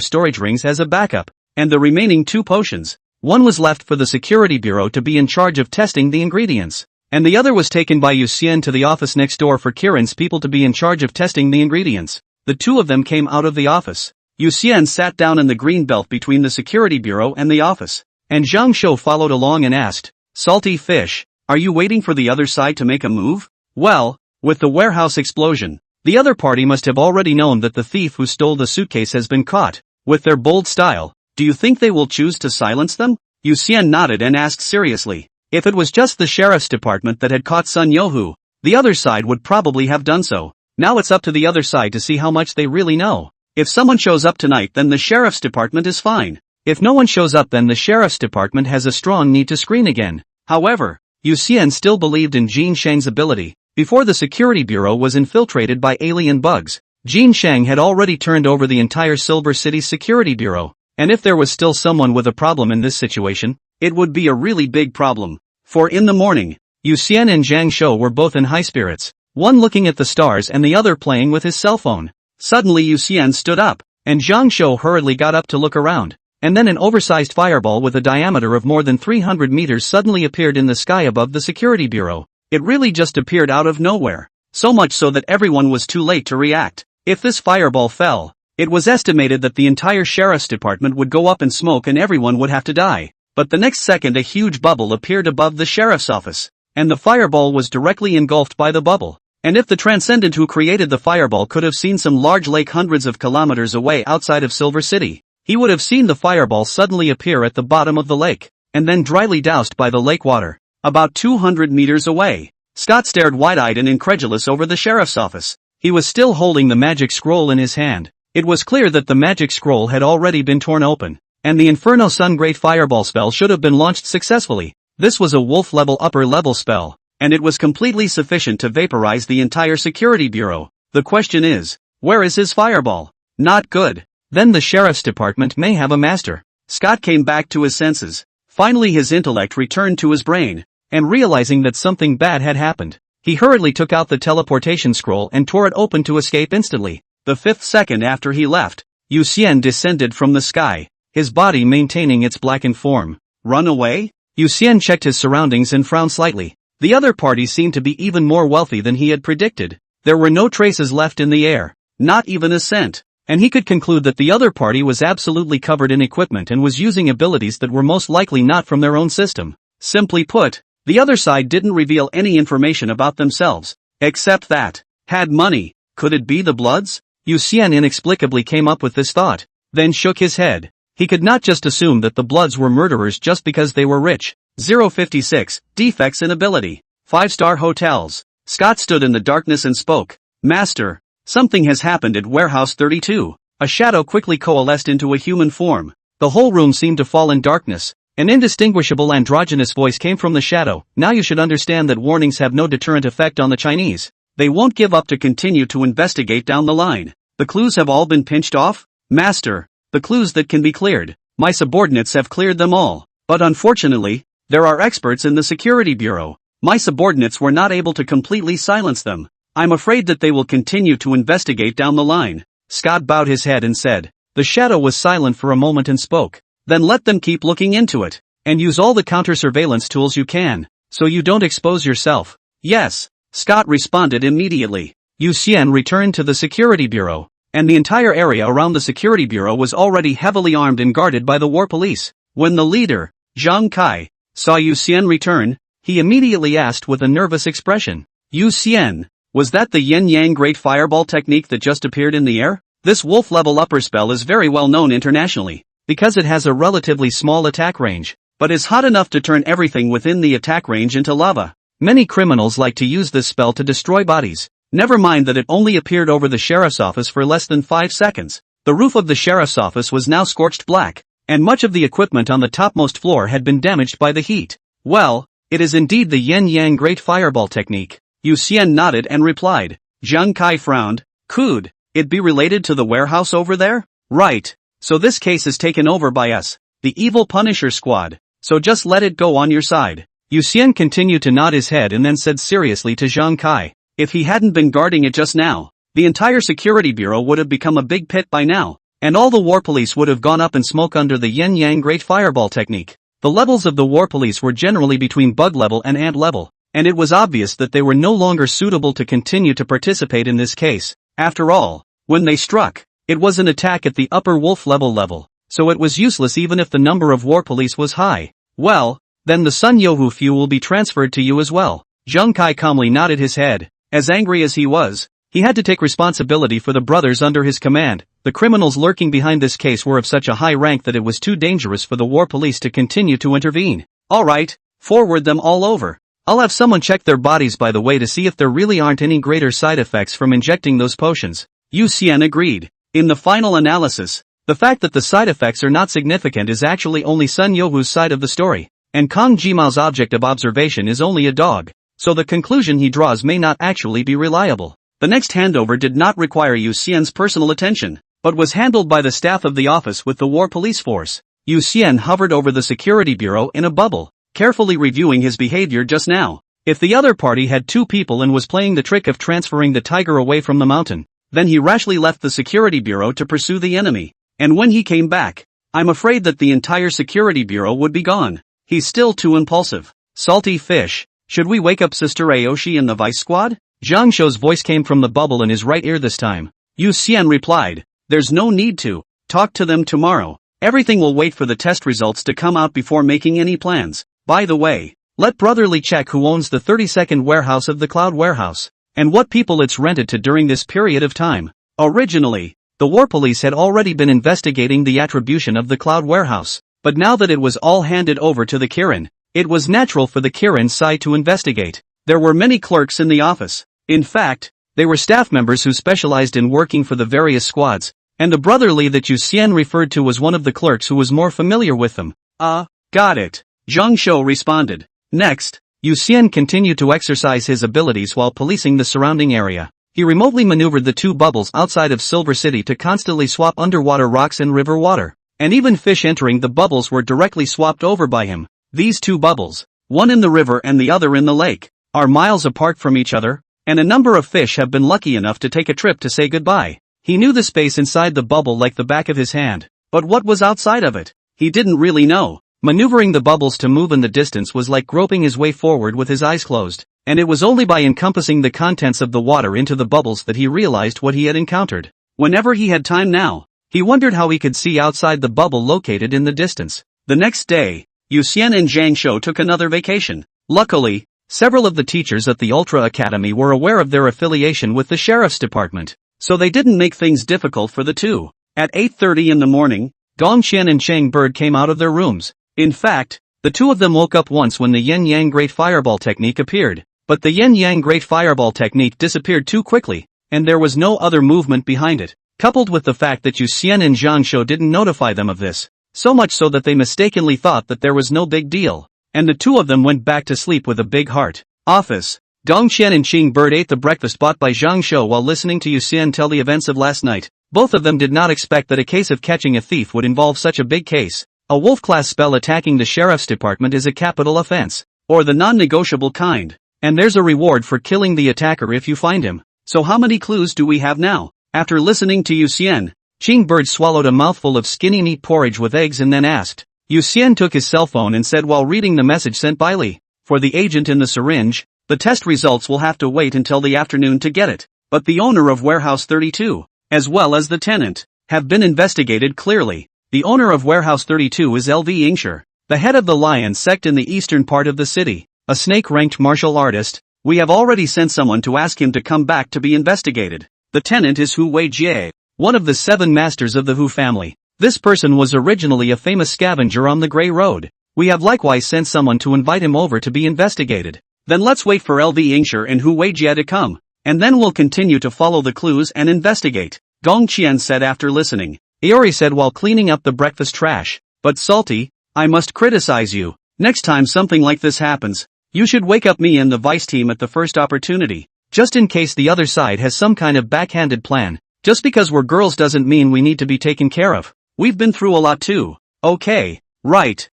storage rings as a backup, and the remaining 2 potions, one was left for the security bureau to be in charge of testing the ingredients, and the other was taken by Yu Xian to the office next door for Kirin's people to be in charge of testing the ingredients. The 2 of them came out of the office. Yu Xian sat down in the green belt between the security bureau and the office, and Zhang Shou followed along and asked, "Salty fish, are you waiting for the other side to make a move?" Well, with the warehouse explosion, the other party must have already known that the thief who stole the suitcase has been caught. With their bold style, do you think they will choose to silence them? Yu Xian nodded and asked seriously. If it was just the sheriff's department that had caught Sun Youhu, the other side would probably have done so. Now it's up to the other side to see how much they really know. If someone shows up tonight, then the sheriff's department is fine. If no one shows up, then the sheriff's department has a strong need to screen again. However, Yu Xian still believed in Jin Shang's ability. Before the security bureau was infiltrated by alien bugs, Jin Shang had already turned over the entire Silver City's security bureau, and if there was still someone with a problem in this situation, it would be a really big problem. For in the morning, Yu Xian and Zhang Shou were both in high spirits, one looking at the stars and the other playing with his cell phone. Suddenly Yu Xian stood up, and Zhang Shou hurriedly got up to look around, and then an oversized fireball with a diameter of more than 300 meters suddenly appeared in the sky above the security bureau. It really just appeared out of nowhere, so much so that everyone was too late to react. If this fireball fell, it was estimated that the entire sheriff's department would go up in smoke and everyone would have to die. But the next second a huge bubble appeared above the sheriff's office, and the fireball was directly engulfed by the bubble. And if the transcendent who created the fireball could have seen some large lake hundreds of kilometers away outside of Silver City, he would have seen the fireball suddenly appear at the bottom of the lake, and then dryly doused by the lake water. About 200 meters away, Scott stared wide-eyed and incredulous over the sheriff's office. He was still holding the magic scroll in his hand. It was clear that the magic scroll had already been torn open, and the Inferno Sun Great Fireball spell should have been launched successfully. This was a wolf-level upper-level spell, and it was completely sufficient to vaporize the entire security bureau. The question is, where is his fireball? Not good. Then the sheriff's department may have a master. Scott came back to his senses. Finally his intellect returned to his brain, and realizing that something bad had happened, he hurriedly took out the teleportation scroll and tore it open to escape instantly. The 5th second after he left, Yu Xian descended from the sky, his body maintaining its blackened form. Run away? Yu Xian checked his surroundings and frowned slightly. The other party seemed to be even more wealthy than he had predicted. There were no traces left in the air, not even a scent, and he could conclude that the other party was absolutely covered in equipment and was using abilities that were most likely not from their own system. Simply put, the other side didn't reveal any information about themselves, except that, had money. Could it be the Bloods? Yu Xian inexplicably came up with this thought, then shook his head. He could not just assume that the Bloods were murderers just because they were rich. 056, defects in ability. 5-star hotels. Scott stood in the darkness and spoke. Master, something has happened at Warehouse 32. A shadow quickly coalesced into a human form. The whole room seemed to fall in darkness. An indistinguishable androgynous voice came from the shadow. Now you should understand that warnings have no deterrent effect on the Chinese. They won't give up to continue to investigate down the line. The clues have all been pinched off? Master, the clues that can be cleared. My subordinates have cleared them all. But unfortunately, there are experts in the security bureau. My subordinates were not able to completely silence them. I'm afraid that they will continue to investigate down the line. Scott bowed his head and said. The shadow was silent for a moment and spoke. Then let them keep looking into it, and use all the counter-surveillance tools you can, so you don't expose yourself. Yes, Scott responded immediately. Yu Xian returned to the security bureau, and the entire area around the security bureau was already heavily armed and guarded by the war police. When the leader, Zhang Kai, saw Yu Xian return, he immediately asked with a nervous expression. Yu Xian, was that the yin-yang great fireball technique that just appeared in the air? This wolf-level upper spell is very well known internationally, because it has a relatively small attack range, but is hot enough to turn everything within the attack range into lava. Many criminals like to use this spell to destroy bodies. Never mind that it only appeared over the sheriff's office for less than 5 seconds. The roof of the sheriff's office was now scorched black, and much of the equipment on the topmost floor had been damaged by the heat. Well, it is indeed the yin-yang great fireball technique. Yu Xian nodded and replied. Zhang Kai frowned. Could it be related to the warehouse over there? Right. So this case is taken over by us, the evil Punisher squad, so just let it go on your side. Yu Xian continued to nod his head and then said seriously to Zhang Kai, if he hadn't been guarding it just now, the entire security bureau would have become a big pit by now, and all the war police would have gone up in smoke under the yin-yang great fireball technique. The levels of the war police were generally between bug level and ant level, and it was obvious that they were no longer suitable to continue to participate in this case. After all, when they struck, it was an attack at the upper wolf level, so it was useless even if the number of war police was high. Well, then the Sun Yohu few will be transferred to you as well. Zhang Kai calmly nodded his head. As angry as he was, he had to take responsibility for the brothers under his command. The criminals lurking behind this case were of such a high rank that it was too dangerous for the war police to continue to intervene. Alright, forward them all over. I'll have someone check their bodies by the way to see if there really aren't any greater side effects from injecting those potions. Yu Xian agreed. In the final analysis, the fact that the side effects are not significant is actually only Sun Yohu's side of the story, and Kang Jimao's object of observation is only a dog, so the conclusion he draws may not actually be reliable. The next handover did not require Yu Xian's personal attention, but was handled by the staff of the office with the war police force. Yu Xian hovered over the security bureau in a bubble. carefully reviewing his behavior just now. If the other party had 2 people and was playing the trick of transferring the tiger away from the mountain, then he rashly left the security bureau to pursue the enemy. And when he came back, I'm afraid that the entire security bureau would be gone. He's still too impulsive. Salty fish. Should we wake up Sister Aoshi and the Vice Squad? Zhang Shou's voice came from the bubble in his right ear this time. Yu Xian replied, there's no need to. Talk to them tomorrow. Everything will wait for the test results to come out before making any plans. By the way, let Brotherly check who owns the 32nd warehouse of the Cloud Warehouse, and what people it's rented to during this period of time. Originally, the War Police had already been investigating the attribution of the Cloud Warehouse, but now that it was all handed over to the Kirin, it was natural for the Kirin side to investigate. There were many clerks in the office. In fact, they were staff members who specialized in working for the various squads, and the Brotherly that Yu Xian referred to was one of the clerks who was more familiar with them. Got it. Zhang Shou responded. Next, Yu Xian continued to exercise his abilities while policing the surrounding area. He remotely maneuvered the 2 bubbles outside of Silver City to constantly swap underwater rocks and river water, and even fish entering the bubbles were directly swapped over by him. These 2 bubbles, one in the river and the other in the lake, are miles apart from each other, and a number of fish have been lucky enough to take a trip to say goodbye. He knew the space inside the bubble like the back of his hand, but what was outside of it? He didn't really know. Maneuvering the bubbles to move in the distance was like groping his way forward with his eyes closed, and it was only by encompassing the contents of the water into the bubbles that he realized what he had encountered. Whenever he had time now, he wondered how he could see outside the bubble located in the distance. The next day, Yu Xian and Zhang Shou took another vacation. Luckily, several of the teachers at the Ultra Academy were aware of their affiliation with the Sheriff's Department, so they didn't make things difficult for the 2. At 8:30 in the morning, Gong Qian and Cheng Bird came out of their rooms. In fact, the 2 of them woke up once when the Yin-Yang Great Fireball technique appeared, but the Yin-Yang Great Fireball technique disappeared too quickly, and there was no other movement behind it, coupled with the fact that Yu Xian and Zhang Shou didn't notify them of this, so much so that they mistakenly thought that there was no big deal, and the 2 of them went back to sleep with a big heart. Office. Gong Qian and Cheng Bird ate the breakfast bought by Zhang Shou while listening to Yu Xian tell the events of last night. Both of them did not expect that a case of catching a thief would involve such a big case. A wolf-class spell attacking the sheriff's department is a capital offense, or the non-negotiable kind, and there's a reward for killing the attacker if you find him. So how many clues do we have now? After listening to Yu Xian, Cheng Bird swallowed a mouthful of skinny meat porridge with eggs and then asked. Yu Xian took his cell phone and said while reading the message sent by Li, for the agent in the syringe, the test results will have to wait until the afternoon to get it, but the owner of Warehouse 32, as well as the tenant, have been investigated clearly. The owner of Warehouse 32 is LV Ingshur, the head of the lion sect in the eastern part of the city, a snake-ranked martial artist. We have already sent someone to ask him to come back to be investigated. The tenant is Hu Weijie, one of the 7 masters of the Hu family. This person was originally a famous scavenger on the Grey Road. We have likewise sent someone to invite him over to be investigated. Then let's wait for LV Ingshur and Hu Weijie to come, and then we'll continue to follow the clues and investigate, Gong Qian said after listening. Iori said while cleaning up the breakfast trash, but Salty, I must criticize you. Next time something like this happens, you should wake up me and the vice team at the first opportunity, just in case the other side has some kind of backhanded plan. Just because we're girls doesn't mean we need to be taken care of. We've been through a lot too. Okay, right.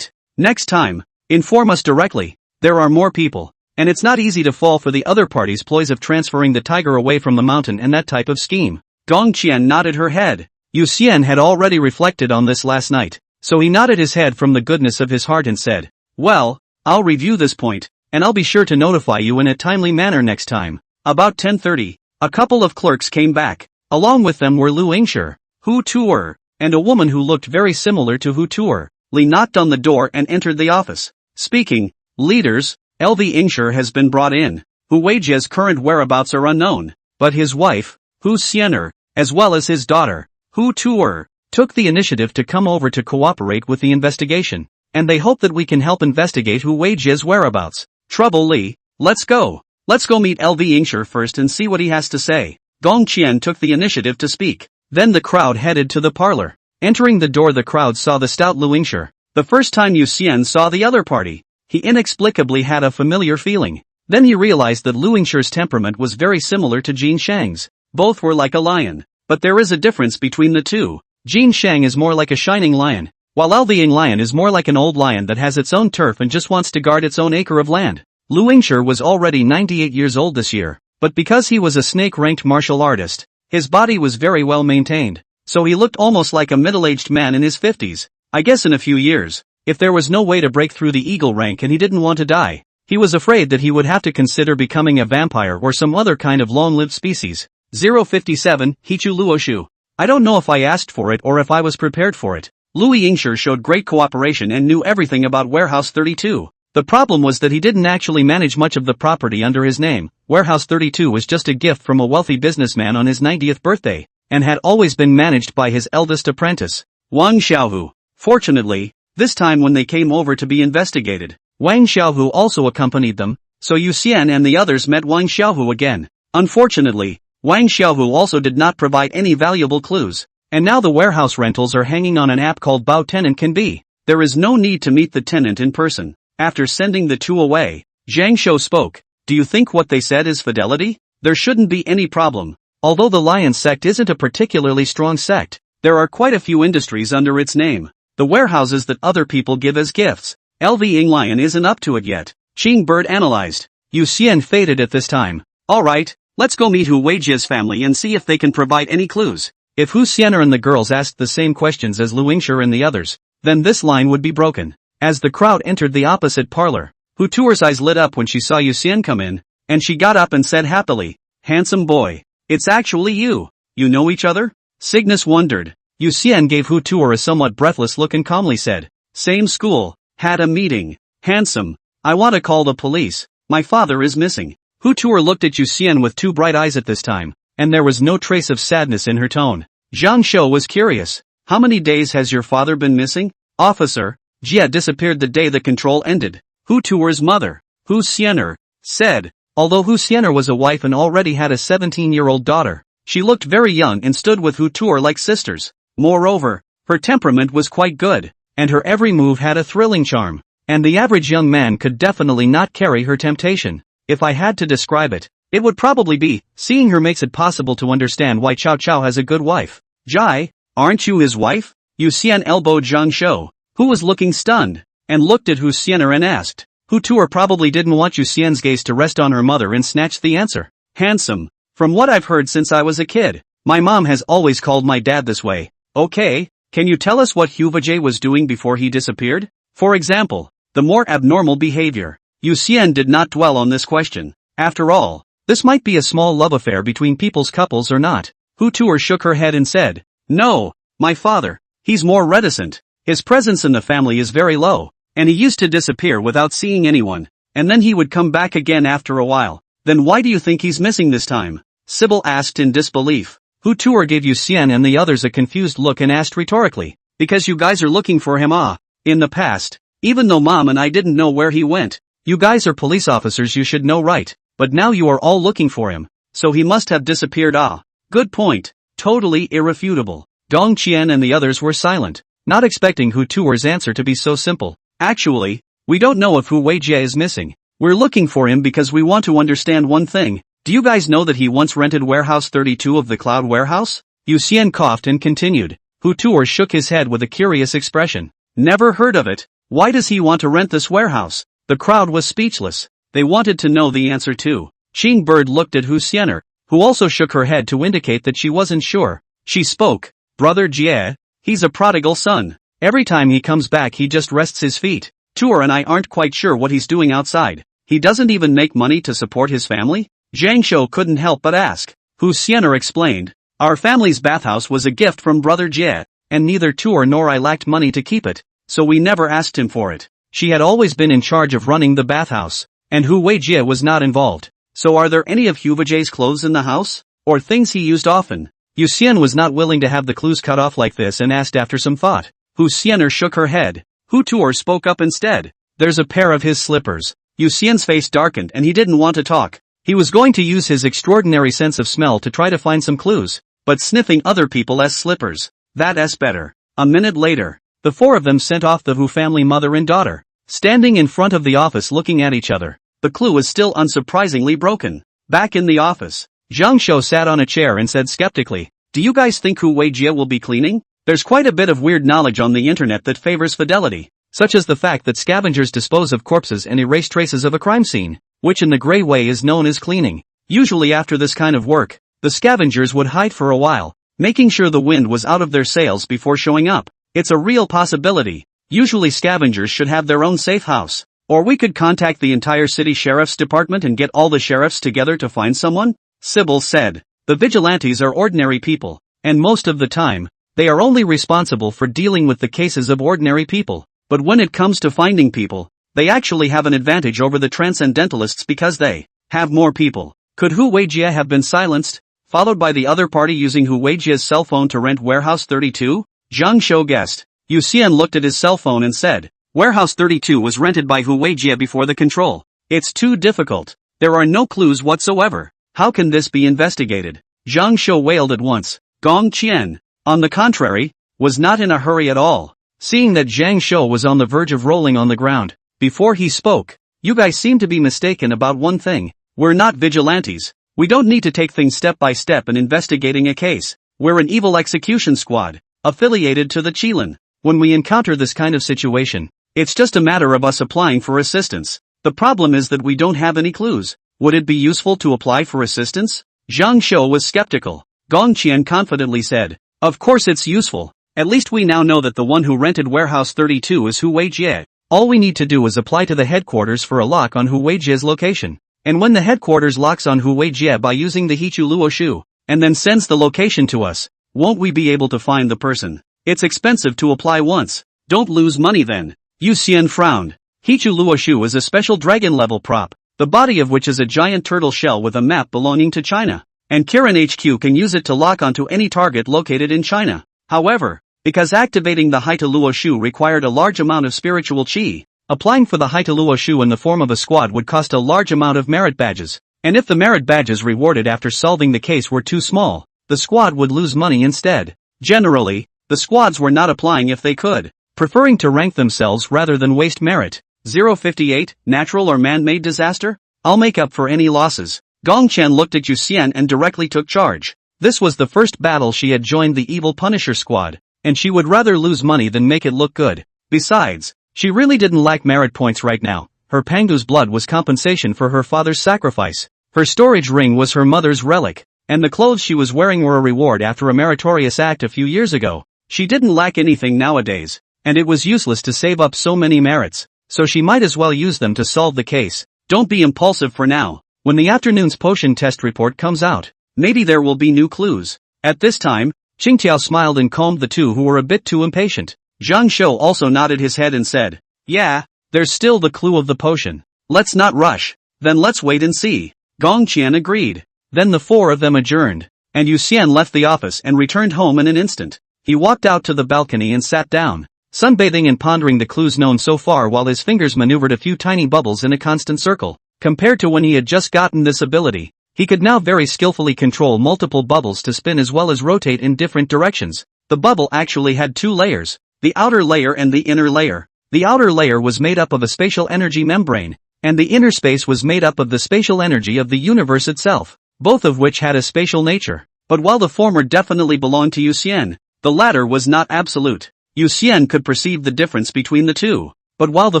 Next time, inform us directly. There are more people, and it's not easy to fall for the other party's ploys of transferring the tiger away from the mountain and that type of scheme. Gong Qian nodded her head. Yu Xian had already reflected on this last night, so he nodded his head from the goodness of his heart and said, well, I'll review this point, and I'll be sure to notify you in a timely manner next time. About 10:30, a couple of clerks came back. Along with them were Lu Ingshur, Hu Tuer, and a woman who looked very similar to Hu Tuer. Li knocked on the door and entered the office. Speaking, leaders, LV Ingshur has been brought in. Hu Weijie's current whereabouts are unknown, but his wife, Hu Xianer, as well as his daughter, Hu Tuer, took the initiative to come over to cooperate with the investigation, and they hope that we can help investigate Hu Weijie's whereabouts. Trouble Li, let's go. Let's go meet LV Ingshur first and see what he has to say. Gong Qian took the initiative to speak. Then the crowd headed to the parlor. Entering the door the crowd saw the stout Lu Ingshur. The first time Yu Xian saw the other party, he inexplicably had a familiar feeling. Then he realized that Lu Ingshur's temperament was very similar to Jin Shang's. Both were like a lion. But there is a difference between the two. Jin Shang is more like a shining lion, while Lving lion is more like an old lion that has its own turf and just wants to guard its own acre of land. Lu Yingshi was already 98 years old this year, but because he was a snake-ranked martial artist, his body was very well maintained, so he looked almost like a middle-aged man in his 50s. I guess in a few years, if there was no way to break through the eagle rank and he didn't want to die, he was afraid that he would have to consider becoming a vampire or some other kind of long-lived species. 057, Hichu Luoshu. I don't know if I asked for it or if I was prepared for it. Lu Yingshi showed great cooperation and knew everything about Warehouse 32. The problem was that he didn't actually manage much of the property under his name. Warehouse 32 was just a gift from a wealthy businessman on his 90th birthday, and had always been managed by his eldest apprentice, Wang Xiaohu. Fortunately, this time when they came over to be investigated, Wang Xiaohu also accompanied them, so Yu Xian and the others met Wang Xiaohu again. Unfortunately, Wang Xiaohu also did not provide any valuable clues, and now the warehouse rentals are hanging on an app called Bao Tenant Can Be. There is no need to meet the tenant in person. After sending the two away, Zhang Shou spoke. Do you think what they said is fidelity? There shouldn't be any problem. Although the Lion sect isn't a particularly strong sect, there are quite a few industries under its name. The warehouses that other people give as gifts. Lving Lion isn't up to it yet. Qing Bird analyzed. Yu Xian faded at this time. Alright, let's go meet Hu Weijia's family and see if they can provide any clues. If Hu Xianer and the girls asked the same questions as Lu Yingshi and the others, then this line would be broken. As the crowd entered the opposite parlor, Hu Tuer's eyes lit up when she saw Yu Xian come in, and she got up and said happily, "Handsome boy, it's actually you. You know each other?" Cygnus wondered. Yu Xian gave Hu Tuer a somewhat breathless look and calmly said, "Same school, had a meeting. Handsome, I want to call the police, my father is missing." Hu Tuer looked at Yu Xian with two bright eyes at this time, and there was no trace of sadness in her tone. Zhang Shou was curious. "How many days has your father been missing?" "Officer, Jia disappeared the day the control ended," Hu Tuer's mother, Hu Xianer, said. Although Hu Xianer was a wife and already had a 17-year-old daughter, she looked very young and stood with Hu Tuer like sisters. Moreover, her temperament was quite good, and her every move had a thrilling charm, and the average young man could definitely not carry her temptation. If I had to describe it, it would probably be, seeing her makes it possible to understand why Cao Cao has a good wife. "Jai, aren't you his wife?" Yu Xian elbowed Zhang Shou, who was looking stunned, and looked at Hu Xianer and asked. Hu Tuer probably didn't want Yu Xian's gaze to rest on her mother and snatched the answer. "Handsome. From what I've heard since I was a kid, my mom has always called my dad this way." "Okay, can you tell us what Hu Vijay was doing before he disappeared? For example, the more abnormal behavior." Yu Xian did not dwell on this question. After all, this might be a small love affair between people's couples or not. Hu Tuer shook her head and said, "No, my father, he's more reticent. His presence in the family is very low, and he used to disappear without seeing anyone, and then he would come back again after a while." "Then why do you think he's missing this time?" Sybil asked in disbelief. Hu Tuer gave Yu Xian and the others a confused look and asked rhetorically, "Because you guys are looking for him, ah? In the past, even though Mom and I didn't know where he went. You guys are police officers, you should know, right? But now you are all looking for him, so he must have disappeared, ah? Good point. Totally irrefutable." Dong Qian and the others were silent, not expecting Hu Tuer's answer to be so simple. "Actually, we don't know if Hu Weijie is missing. We're looking for him because we want to understand one thing. Do you guys know that he once rented Warehouse 32 of the Cloud Warehouse?" Yu Xian coughed and continued. Hu Tuer shook his head with a curious expression. "Never heard of it. Why does he want to rent this warehouse?" The crowd was speechless. They wanted to know the answer too. Qing Bird looked at Hu Xianer, who also shook her head to indicate that she wasn't sure. She spoke. "Brother Jie, he's a prodigal son. Every time he comes back he just rests his feet. Tuer and I aren't quite sure what he's doing outside. He doesn't even make money to support his family?" Zhang Shou couldn't help but ask. Hu Xianer explained. "Our family's bathhouse was a gift from Brother Jie, and neither Tuer nor I lacked money to keep it, so we never asked him for it. She had always been in charge of running the bathhouse, and Hu Weijie was not involved. So are there any of Hu Vijay's clothes in the house? Or things he used often?" Yu Xian was not willing to have the clues cut off like this and asked after some thought. Hu Xianer shook her head. Hu Tuer spoke up instead. "There's a pair of his slippers." Yu Xian's face darkened and he didn't want to talk. He was going to use his extraordinary sense of smell to try to find some clues, but sniffing other people's slippers, that's better. A minute later, the four of them sent off the Hu family mother and daughter, standing in front of the office looking at each other. The clue was still unsurprisingly broken. Back in the office, Zhang Shou sat on a chair and said skeptically, "Do you guys think Hu Weijie will be cleaning?" There's quite a bit of weird knowledge on the internet that favors fidelity, such as the fact that scavengers dispose of corpses and erase traces of a crime scene, which in the gray way is known as cleaning. Usually after this kind of work, the scavengers would hide for a while, making sure the wind was out of their sails before showing up. It's a real possibility. Usually scavengers should have their own safe house. Or we could contact the entire city sheriff's department and get all the sheriffs together to find someone, Sybil said. The vigilantes are ordinary people, and most of the time, they are only responsible for dealing with the cases of ordinary people. But when it comes to finding people, they actually have an advantage over the transcendentalists because they have more people. Could Hu Weijie have been silenced, followed by the other party using Hu Weijie's cell phone to rent Warehouse 32? Zhang Shou guessed. Yu Xian looked at his cell phone and said, Warehouse 32 was rented by Hu Weijie before the control. It's too difficult. There are no clues whatsoever. How can this be investigated? Zhang Shou wailed at once. Gong Qian, on the contrary, was not in a hurry at all. Seeing that Zhang Shou was on the verge of rolling on the ground, before he spoke, you guys seem to be mistaken about one thing. We're not vigilantes. We don't need to take things step by step in investigating a case. We're an evil execution squad, affiliated to the Qilin. When we encounter this kind of situation, it's just a matter of us applying for assistance. The problem is that we don't have any clues. Would it be useful to apply for assistance? Zhang Shou was skeptical. Gong Qian confidently said, Of course it's useful. At least we now know that the one who rented Warehouse 32 is Hu Weijie. All we need to do is apply to the headquarters for a lock on Hu Weijie's location. And when the headquarters locks on Hu Weijie by using the Hichu Luoshu, and then sends the location to us, won't we be able to find the person? It's expensive to apply once. Don't lose money then. Yu Xian frowned. Hichu Luoshu is a special dragon-level prop, the body of which is a giant turtle shell with a map belonging to China. And Kirin HQ can use it to lock onto any target located in China. However, because activating the Haita Luoshu required a large amount of spiritual qi, applying for the Haita Luoshu in the form of a squad would cost a large amount of merit badges. And if the merit badges rewarded after solving the case were too small, the squad would lose money instead. Generally, the squads were not applying if they could, preferring to rank themselves rather than waste merit. 058, natural or man-made disaster? I'll make up for any losses. Gong Qian looked at Yu Xian and directly took charge. This was the first battle she had joined the evil Punisher squad, and she would rather lose money than make it look good. Besides, she really didn't lack merit points right now. Her Pangu's blood was compensation for her father's sacrifice. Her storage ring was her mother's relic, and the clothes she was wearing were a reward after a meritorious act a few years ago. She didn't lack anything nowadays, and it was useless to save up so many merits, so she might as well use them to solve the case. Don't be impulsive for now. When the afternoon's potion test report comes out, maybe there will be new clues. At this time, Qingtiao smiled and calmed the two who were a bit too impatient. Zhang Shou also nodded his head and said, Yeah, there's still the clue of the potion. Let's not rush. Then let's wait and see. Gong Qian agreed. Then the four of them adjourned, and Yu Xian left the office and returned home in an instant. He walked out to the balcony and sat down, sunbathing and pondering the clues known so far while his fingers maneuvered a few tiny bubbles in a constant circle. Compared to when he had just gotten this ability, he could now very skillfully control multiple bubbles to spin as well as rotate in different directions. The bubble actually had two layers, the outer layer and the inner layer. The outer layer was made up of a spatial energy membrane, and the inner space was made up of the spatial energy of the universe itself, both of which had a spatial nature. But while the former definitely belonged to Yu Xian, the latter was not absolute. Yu Xian could perceive the difference between the two, but while the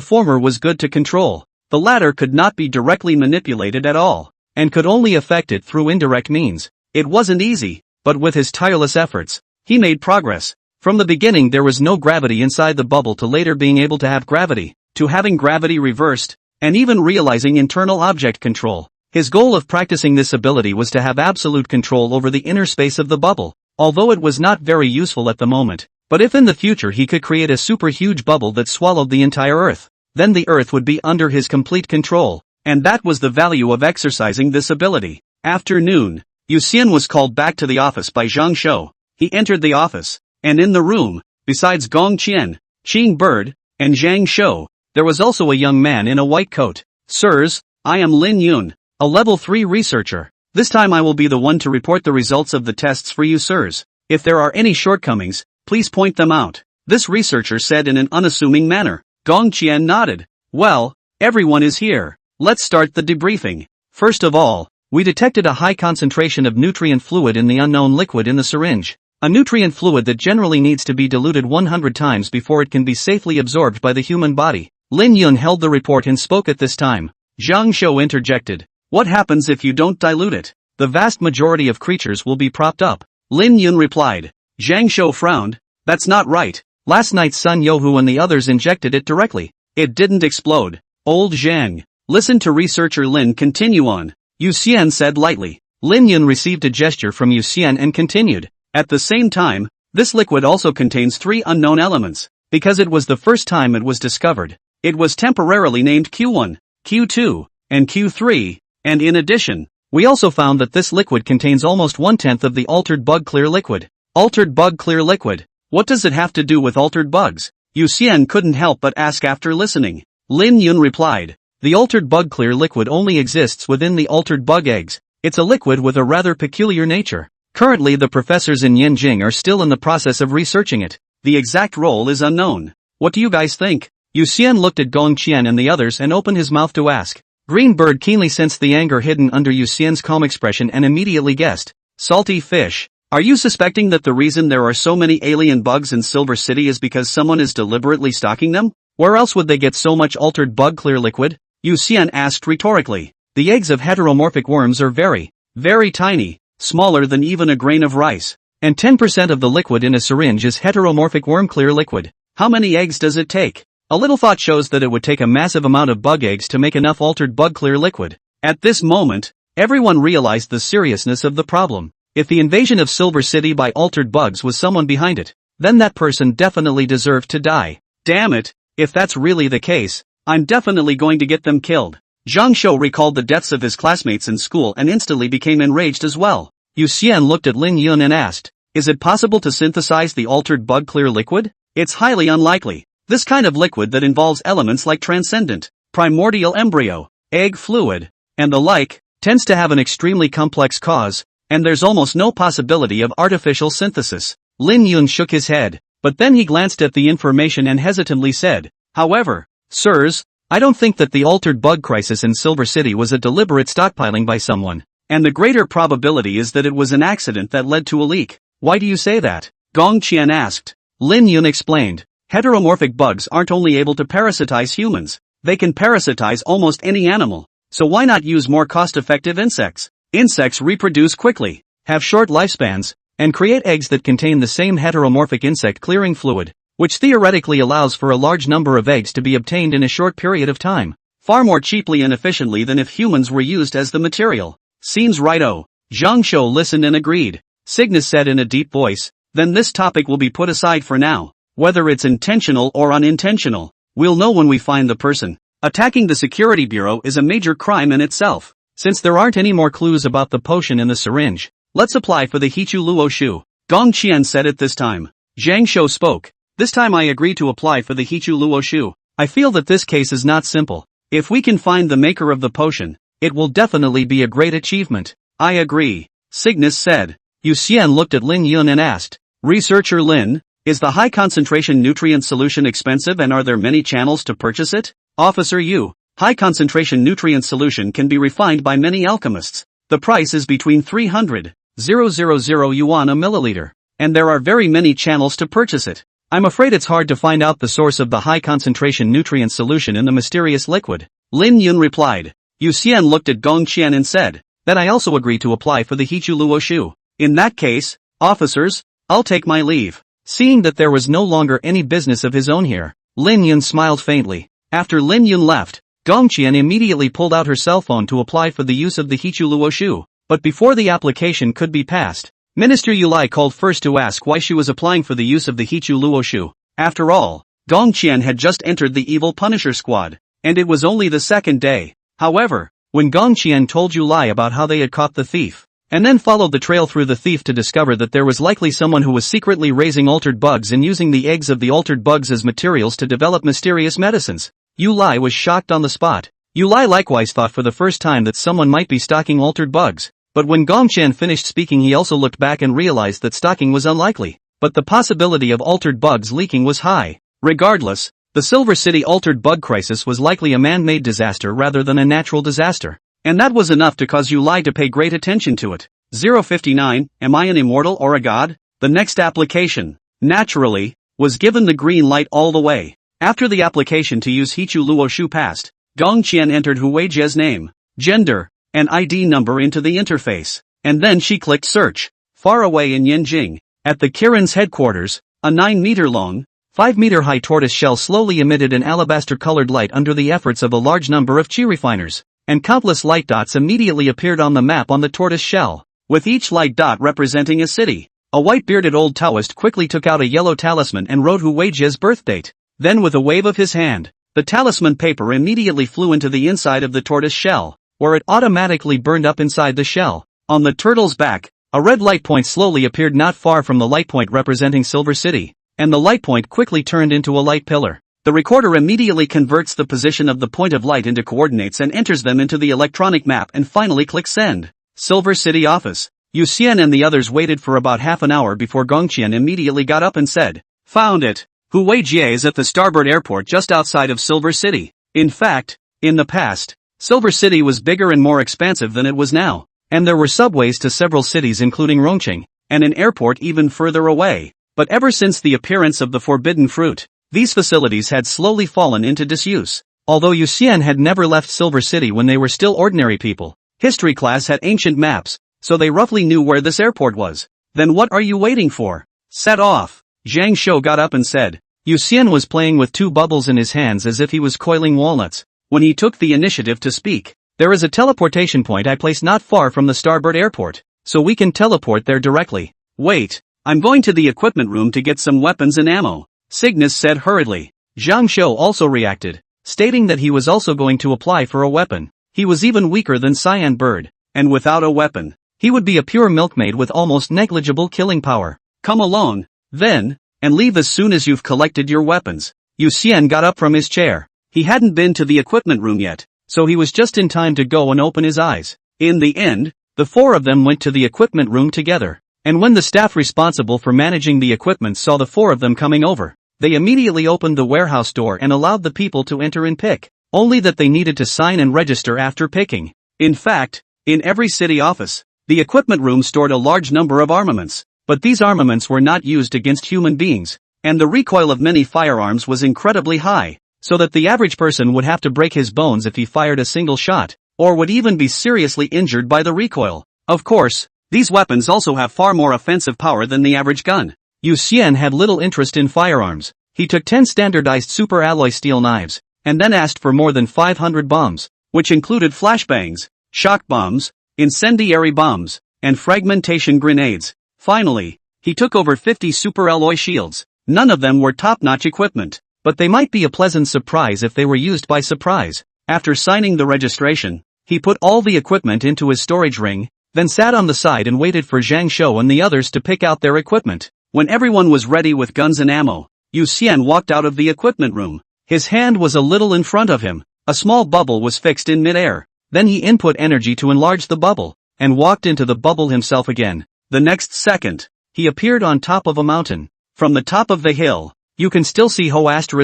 former was good to control, the latter could not be directly manipulated at all, and could only affect it through indirect means. It wasn't easy, but with his tireless efforts, he made progress. From the beginning there was no gravity inside the bubble to later being able to have gravity, to having gravity reversed, and even realizing internal object control. His goal of practicing this ability was to have absolute control over the inner space of the bubble, although it was not very useful at the moment. But if in the future he could create a super huge bubble that swallowed the entire Earth, then the Earth would be under his complete control, and that was the value of exercising this ability. After noon, Yu Xian was called back to the office by Zhang Shou. He entered the office, and in the room, besides Gong Qian, Qing Bird, and Zhang Shou, there was also a young man in a white coat. Sirs, I am Lin Yun, a level 3 researcher. This time I will be the one to report the results of the tests for you sirs. If there are any shortcomings, please point them out. This researcher said in an unassuming manner. Gong Qian nodded. Well, everyone is here. Let's start the debriefing. First of all, we detected a high concentration of nutrient fluid in the unknown liquid in the syringe. a nutrient fluid that generally needs to be diluted 100 times before it can be safely absorbed by the human body. Lin Yun held the report and spoke at this time. Zhang Shou interjected. What happens if you don't dilute it? The vast majority of creatures will be propped up. Lin Yun replied. Zhang Shou frowned. That's not right. Last night Sun Youhu and the others injected it directly. It didn't explode. Old Zhang. Listen to researcher Lin continue on. Yu Xian said lightly. Lin Yun received a gesture from Yu Xian and continued. At the same time, this liquid also contains 3 unknown elements. Because it was the first time it was discovered, it was temporarily named Q1, Q2, and Q3, and in addition, we also found that this liquid contains almost 1/10 of the altered bug clear liquid. Altered bug clear liquid. What does it have to do with altered bugs? Yu Xian couldn't help but ask after listening. Lin Yun replied. The altered bug clear liquid only exists within the altered bug eggs. It's a liquid with a rather peculiar nature. Currently the professors in Yanjing are still in the process of researching it. The exact role is unknown. What do you guys think? Yu Xian looked at Gong Qian and the others and opened his mouth to ask. Greenbird keenly sensed the anger hidden under Yu Xian's calm expression and immediately guessed. Salty fish. Are you suspecting that the reason there are so many alien bugs in Silver City is because someone is deliberately stocking them? Where else would they get so much altered bug clear liquid? Yu Xian asked rhetorically. The eggs of heteromorphic worms are very, very tiny, smaller than even a grain of rice. And 10% of the liquid in a syringe is heteromorphic worm clear liquid. How many eggs does it take? A little thought shows that it would take a massive amount of bug eggs to make enough altered bug clear liquid. At this moment, everyone realized the seriousness of the problem. If the invasion of Silver City by altered bugs was someone behind it, then that person definitely deserved to die. Damn it, if that's really the case, I'm definitely going to get them killed. Zhang Shou recalled the deaths of his classmates in school and instantly became enraged as well. Yu Xian looked at Lin Yun and asked, is it possible to synthesize the altered bug clear liquid? It's highly unlikely. This kind of liquid that involves elements like transcendent, primordial embryo, egg fluid, and the like, tends to have an extremely complex cause, and there's almost no possibility of artificial synthesis. Lin Yun shook his head, but then he glanced at the information and hesitantly said, however, sirs, I don't think that the altered bug crisis in Silver City was a deliberate stockpiling by someone, and the greater probability is that it was an accident that led to a leak. Why do you say that? Gong Qian asked. Lin Yun explained. Heteromorphic bugs aren't only able to parasitize humans, they can parasitize almost any animal. So why not use more cost-effective insects? Insects reproduce quickly, have short lifespans, and create eggs that contain the same heteromorphic insect clearing fluid, which theoretically allows for a large number of eggs to be obtained in a short period of time, far more cheaply and efficiently than if humans were used as the material. Seems right-o. Zhang Shou listened and agreed. Cygnus said in a deep voice, then this topic will be put aside for now. Whether it's intentional or unintentional, we'll know when we find the person. Attacking the security bureau is a major crime in itself. Since there aren't any more clues about the potion in the syringe, let's apply for the Hichu Luo Shu. Gong Qian said it this time. Zhang Shou spoke. This time I agree to apply for the Hichu Luo Shu. I feel that this case is not simple. If we can find the maker of the potion, it will definitely be a great achievement. I agree, Cygnus said. Yu Xian looked at Lin Yun and asked, Researcher Lin, is the high-concentration nutrient solution expensive and are there many channels to purchase it? Officer Yu, high-concentration nutrient solution can be refined by many alchemists. The price is between 300,000 yuan a milliliter, and there are very many channels to purchase it. I'm afraid it's hard to find out the source of the high-concentration nutrient solution in the mysterious liquid. Lin Yun replied. Yu Xian looked at Gong Qian and said, that I also agree to apply for the Hichu Luo Shu. In that case, officers, I'll take my leave. Seeing that there was no longer any business of his own here, Lin Yun smiled faintly. After Lin Yun left, Gong Qian immediately pulled out her cell phone to apply for the use of the Hichu Luo Shu. But before the application could be passed, Minister Yulai called first to ask why she was applying for the use of the Hichu Luo Shu. After all, Gong Qian had just entered the evil Punisher squad, and it was only the second day. However, when Gong Qian told Yulai about how they had caught the thief, and then followed the trail through the thief to discover that there was likely someone who was secretly raising altered bugs and using the eggs of the altered bugs as materials to develop mysterious medicines, Yulai was shocked on the spot. Yulai likewise thought for the first time that someone might be stocking altered bugs, but when Gong Qian finished speaking he also looked back and realized that stocking was unlikely, but the possibility of altered bugs leaking was high. Regardless, the Silver City altered bug crisis was likely a man-made disaster rather than a natural disaster. And that was enough to cause Yulai to pay great attention to it. 059, am I an immortal or a god? The next application, naturally, was given the green light all the way. After the application to use Hichu Luo Shu passed, Gong Qian entered Hu Weijie's name, gender, and ID number into the interface, and then she clicked search. Far away in Yanjing, at the Kirin's headquarters, a 9-meter-long, 5-meter-high tortoise shell slowly emitted an alabaster-colored light under the efforts of a large number of chi refiners, and countless light dots immediately appeared on the map on the tortoise shell, with each light dot representing a city. A white-bearded old Taoist quickly took out a yellow talisman and wrote Hu Weijie's birth date. Then with a wave of his hand, the talisman paper immediately flew into the inside of the tortoise shell, where it automatically burned up inside the shell. On the turtle's back, a red light point slowly appeared not far from the light point representing Silver City, and the light point quickly turned into a light pillar. The recorder immediately converts the position of the point of light into coordinates and enters them into the electronic map and finally clicks send. Silver City office. Yu Xian and the others waited for about half an hour before Gongqian immediately got up and said, "Found it. Hu Weijie is at the starboard airport just outside of Silver City." In fact, in the past, Silver City was bigger and more expansive than it was now, and there were subways to several cities including Rongqing, and an airport even further away. But ever since the appearance of the forbidden fruit, these facilities had slowly fallen into disuse. Although Yu Xian had never left Silver City when they were still ordinary people, history class had ancient maps, so they roughly knew where this airport was. "Then what are you waiting for? Set off." Zhang Shou got up and said. Yu Xian was playing with two bubbles in his hands as if he was coiling walnuts, when he took the initiative to speak. "There is a teleportation point I placed not far from the starboard airport, so we can teleport there directly." "Wait, I'm going to the equipment room to get some weapons and ammo," Cygnus said hurriedly. Zhang Shou also reacted, stating that he was also going to apply for a weapon. He was even weaker than Cyan Bird, and without a weapon, he would be a pure milkmaid with almost negligible killing power. "Come along, then, and leave as soon as you've collected your weapons." Yu Xian got up from his chair. He hadn't been to the equipment room yet, so he was just in time to go and open his eyes. In the end, the four of them went to the equipment room together, and when the staff responsible for managing the equipment saw the four of them coming over, they immediately opened the warehouse door and allowed the people to enter and pick, only that they needed to sign and register after picking. In fact, in every city office, the equipment room stored a large number of armaments, but these armaments were not used against human beings, and the recoil of many firearms was incredibly high, so that the average person would have to break his bones if he fired a single shot, or would even be seriously injured by the recoil. Of course, these weapons also have far more offensive power than the average gun. Yu Xian had little interest in firearms. He took 10 standardized super alloy steel knives, and then asked for more than 500 bombs, which included flashbangs, shock bombs, incendiary bombs, and fragmentation grenades. Finally, he took over 50 super alloy shields. None of them were top-notch equipment, but they might be a pleasant surprise if they were used by surprise. After signing the registration, he put all the equipment into his storage ring, then sat on the side and waited for Zhang Shou and the others to pick out their equipment. When everyone was ready with guns and ammo, Yu Xian walked out of the equipment room. His hand was a little in front of him. A small bubble was fixed in mid-air. Then he input energy to enlarge the bubble, and walked into the bubble himself again. The next second, he appeared on top of a mountain. From the top of the hill, you can still see Ho *******